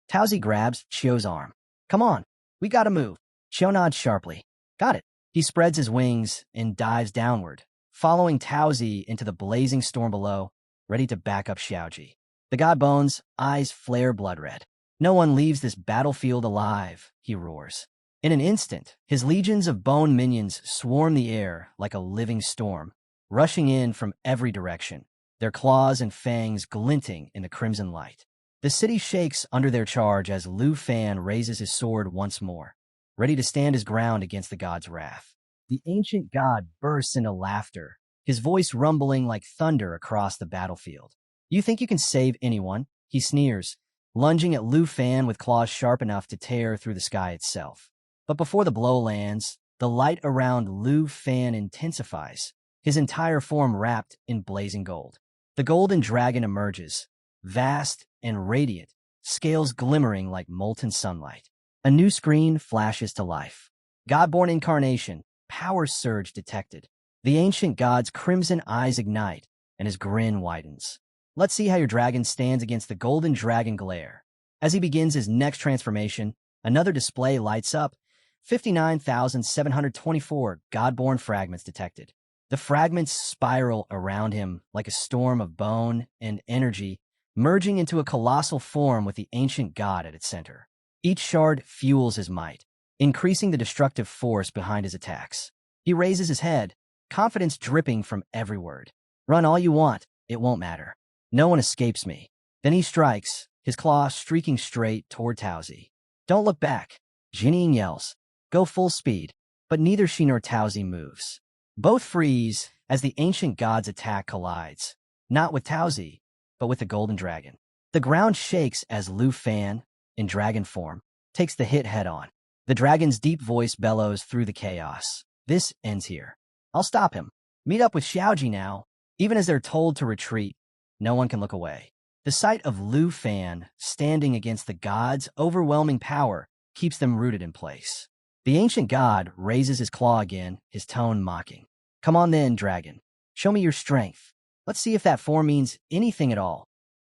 Tauzi grabs Chiao's arm. Come on, we gotta move. Chiao nods sharply. Got it. He spreads his wings and dives downward, following Tauzi into the blazing storm below, ready to back up Xiaoji. The god Bone's eyes flare blood red. No one leaves this battlefield alive, he roars. In an instant, his legions of bone minions swarm the air like a living storm, rushing in from every direction, their claws and fangs glinting in the crimson light. The city shakes under their charge as Lufan raises his sword once more, ready to stand his ground against the god's wrath. The ancient god bursts into laughter, his voice rumbling like thunder across the battlefield. You think you can save anyone? He sneers, lunging at Lufan with claws sharp enough to tear through the sky itself. But before the blow lands, The light around Lufan intensifies, his entire form wrapped in blazing gold. The golden dragon emerges, vast and radiant, scales glimmering like molten sunlight. A new screen flashes to life. Godborn incarnation, power surge detected. The ancient god's crimson eyes ignite, and his grin widens. Let's see how your dragon stands against the golden dragon glare. As he begins his next transformation, another display lights up. 59,724 Godborn fragments detected. The fragments spiral around him like a storm of bone and energy, merging into a colossal form with the ancient god at its center. Each shard fuels his might, increasing the destructive force behind his attacks. He raises his head, confidence dripping from every word. Run all you want, it won't matter. No one escapes me. Then he strikes, his claw streaking straight toward Tauzi. Don't look back, Jinnying yells. Go full speed, but neither she nor Tauzi moves. Both freeze as the ancient god's attack collides, not with Tauzi, but with the golden dragon. The ground shakes as Lufan, in dragon form, takes the hit head-on. The dragon's deep voice bellows through the chaos. This ends here. I'll stop him. Meet up with Xiaoji now. Even as they're told to retreat, no one can look away. The sight of Lufan standing against the god's overwhelming power keeps them rooted in place. The ancient god raises his claw again, his tone mocking. Come on then, dragon. Show me your strength. Let's see if that form means anything at all.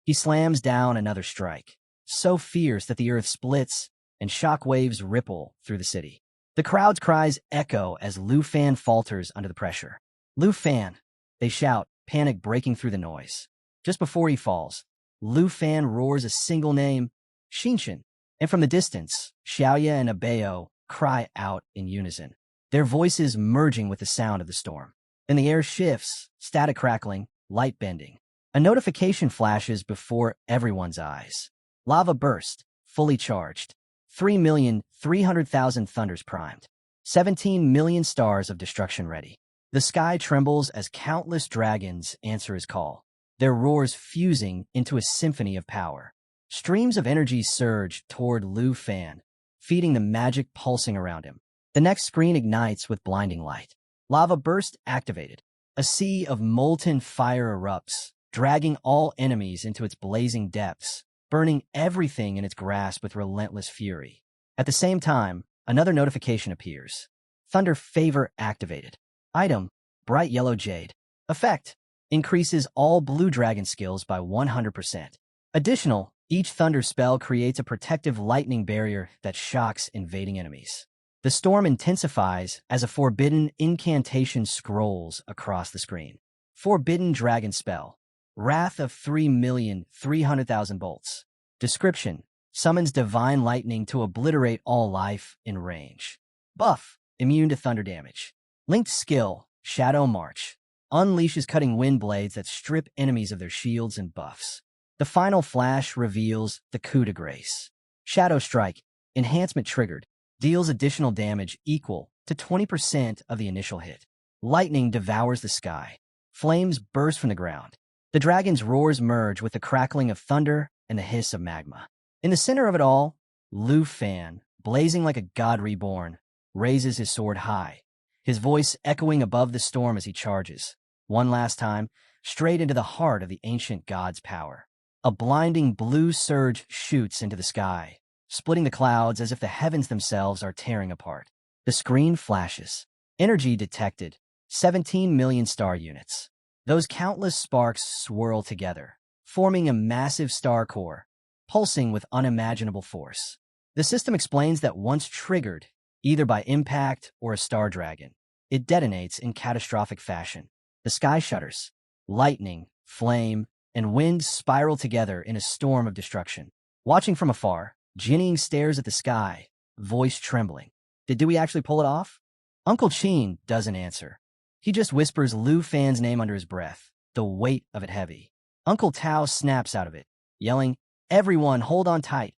He slams down another strike, so fierce that the earth splits and shock waves ripple through the city. The crowd's cries echo as Lufan falters under the pressure. Lufan, they shout, panic breaking through the noise. Just before he falls, Lufan roars a single name, Xinshin, and from the distance, Xiaoya and Abeo cry out in unison, their voices merging with the sound of the storm. Then the air shifts, static crackling, light bending. A notification flashes before everyone's eyes. Lava burst, fully charged. 3,300,000 thunders primed. 17 million stars of destruction ready. The sky trembles as countless dragons answer his call, their roars fusing into a symphony of power. Streams of energy surge toward Lufan, feeding the magic pulsing around him. The next screen ignites with blinding light. Lava burst activated. A sea of molten fire erupts, dragging all enemies into its blazing depths, burning everything in its grasp with relentless fury. At the same time, another notification appears. Thunder Favor activated. Item, Bright Yellow Jade. Effect, increases all blue dragon skills by 100%. Additional, each thunder spell creates a protective lightning barrier that shocks invading enemies. The storm intensifies as a forbidden incantation scrolls across the screen. Forbidden Dragon Spell. Wrath of 3,300,000 bolts. Description: summons divine lightning to obliterate all life in range. Buff: immune to thunder damage. Linked skill: Shadow March. Unleashes cutting wind blades that strip enemies of their shields and buffs. The final flash reveals the coup de grace. Shadow Strike, enhancement triggered, deals additional damage equal to 20% of the initial hit. Lightning devours the sky. Flames burst from the ground. The dragon's roars merge with the crackling of thunder and the hiss of magma. In the center of it all, Lufan, blazing like a god reborn, raises his sword high, his voice echoing above the storm as he charges, one last time, straight into the heart of the ancient god's power. A blinding blue surge shoots into the sky, splitting the clouds as if the heavens themselves are tearing apart. The screen flashes. Energy detected. 17 million star units. Those countless sparks swirl together, forming a massive star core, pulsing with unimaginable force. The system explains that once triggered, either by impact or a star dragon, it detonates in catastrophic fashion. The sky shudders. Lightning, flame, and wind spiral together in a storm of destruction. Watching from afar, Jinnying stares at the sky, voice trembling. Did we actually pull it off? Uncle Qin doesn't answer. He just whispers Lufan's name under his breath, the weight of it heavy. Uncle Tao snaps out of it, yelling, "Everyone hold on tight,"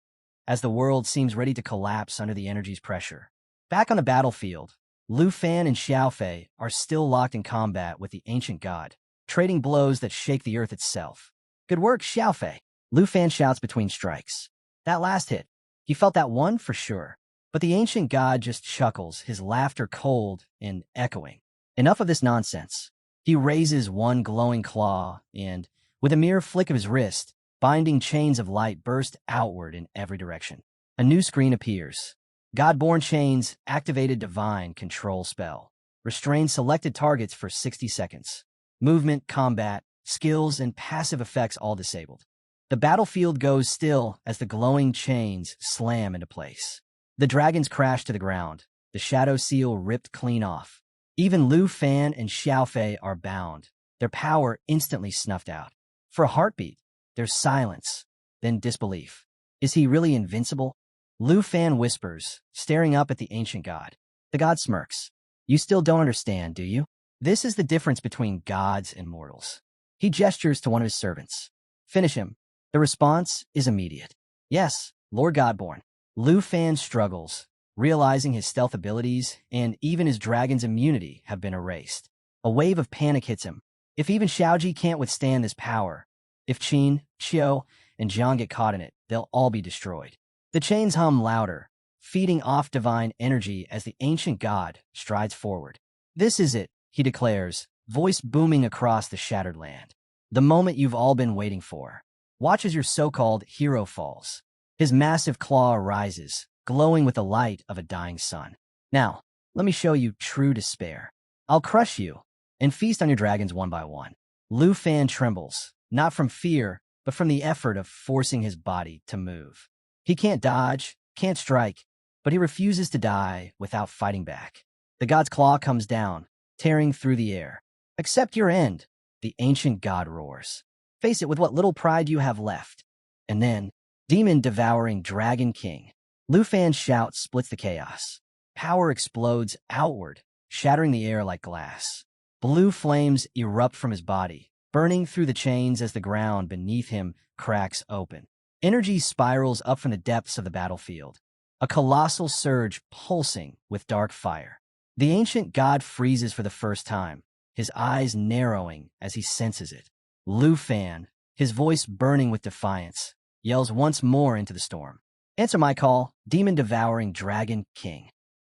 as the world seems ready to collapse under the energy's pressure. Back on the battlefield, Lufan and Xiaofei are still locked in combat with the ancient god, trading blows that shake the earth itself. Good work, Xiaofei, Lufan shouts between strikes. That last hit, he felt that one for sure. But the ancient god just chuckles, his laughter cold and echoing. Enough of this nonsense. He raises one glowing claw, and, with a mere flick of his wrist, binding chains of light burst outward in every direction. A new screen appears. Godborn chains activated divine control spell. Restrain selected targets for 60 seconds. Movement, combat, skills, and passive effects all disabled. The battlefield goes still as the glowing chains slam into place. The dragons crash to the ground, the shadow seal ripped clean off. Even Lufan and Xiaofei are bound, their power instantly snuffed out. For a heartbeat, there's silence, then disbelief. Is he really invincible? Lufan whispers, staring up at the ancient god. The god smirks. You still don't understand, do you? This is the difference between gods and mortals. He gestures to one of his servants. Finish him. The response is immediate. Yes, Lord Godborn. Lufan struggles, realizing his stealth abilities and even his dragon's immunity have been erased. A wave of panic hits him. If even Xiaoji can't withstand this power, if Qin, Qiao, and Jiang get caught in it, they'll all be destroyed. The chains hum louder, feeding off divine energy as the ancient god strides forward. This is it, he declares, voice booming across the shattered land. The moment you've all been waiting for. Watch as your so-called hero falls. His massive claw rises, glowing with the light of a dying sun. Now, let me show you true despair. I'll crush you and feast on your dragons one by one. Lufan trembles, not from fear, but from the effort of forcing his body to move. He can't dodge, can't strike, but he refuses to die without fighting back. The god's claw comes down, tearing through the air. Accept your end, the ancient god roars. Face it with what little pride you have left. And then, demon-devouring Dragon King. Lufan's shout splits the chaos. Power explodes outward, shattering the air like glass. Blue flames erupt from his body, burning through the chains as the ground beneath him cracks open. Energy spirals up from the depths of the battlefield, a colossal surge pulsing with dark fire. The ancient god freezes for the first time, his eyes narrowing as he senses it. Lufan, his voice burning with defiance, yells once more into the storm. Answer my call, demon-devouring Dragon King.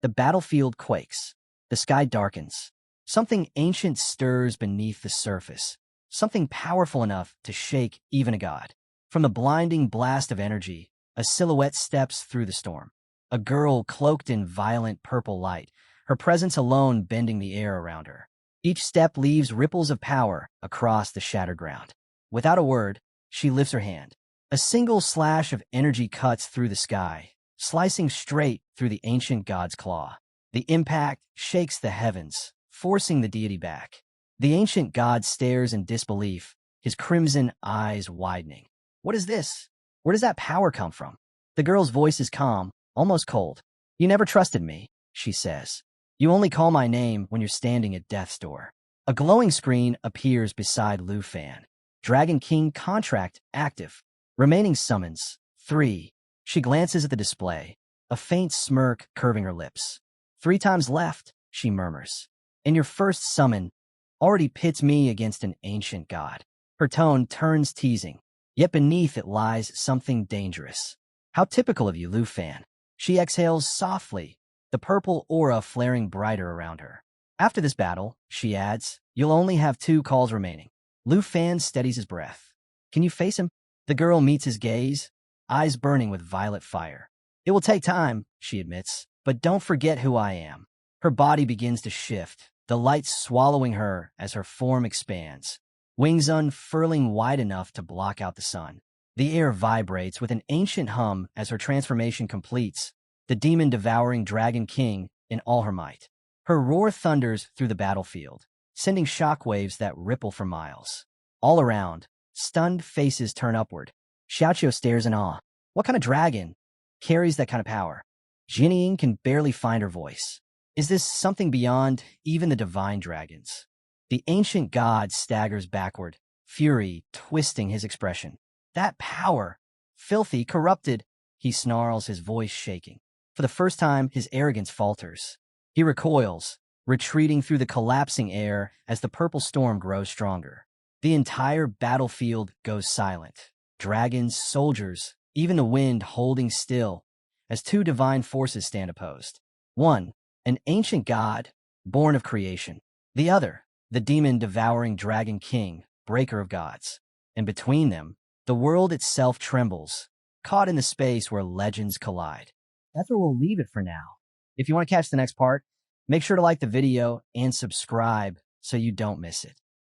The battlefield quakes. The sky darkens. Something ancient stirs beneath the surface, something powerful enough to shake even a god. From the blinding blast of energy, a silhouette steps through the storm. A girl cloaked in violent purple light, her presence alone bending the air around her. Each step leaves ripples of power across the shattered ground. Without a word, she lifts her hand. A single slash of energy cuts through the sky, slicing straight through the ancient god's claw. The impact shakes the heavens, forcing the deity back. The ancient god stares in disbelief, his crimson eyes widening. What is this? Where does that power come from? The girl's voice is calm, almost cold. You never trusted me, she says. You only call my name when you're standing at death's door. A glowing screen appears beside Lufan. Dragon King contract active. Remaining summons, 3. She glances at the display, a faint smirk curving her lips. 3 times left, she murmurs. And your first summon already pits me against an ancient god. Her tone turns teasing, yet beneath it lies something dangerous. How typical of you, Lufan. She exhales softly, the purple aura flaring brighter around her. After this battle, she adds, you'll only have 2 calls remaining. Lufan steadies his breath. Can you face him? The girl meets his gaze, eyes burning with violet fire. It will take time, she admits, but don't forget who I am. Her body begins to shift, the light swallowing her as her form expands, wings unfurling wide enough to block out the sun. The air vibrates with an ancient hum as her transformation completes, the demon-devouring Dragon King in all her might. Her roar thunders through the battlefield, sending shockwaves that ripple for miles. All around, stunned faces turn upward. Xiaoqiu stares in awe. What kind of dragon carries that kind of power? Jinying can barely find her voice. Is this something beyond even the divine dragons? The ancient god staggers backward, fury twisting his expression. That power! Filthy, corrupted, he snarls, his voice shaking. For the first time, his arrogance falters. He recoils, retreating through the collapsing air as the purple storm grows stronger. The entire battlefield goes silent. Dragons, soldiers, even the wind holding still, as two divine forces stand opposed. One, an ancient god, born of creation. The other, the demon-devouring dragon king, breaker of gods. And between them, the world itself trembles, caught in the space where legends collide. That's where we'll leave it for now. If you want to catch the next part, make sure to like the video and subscribe so you don't miss it.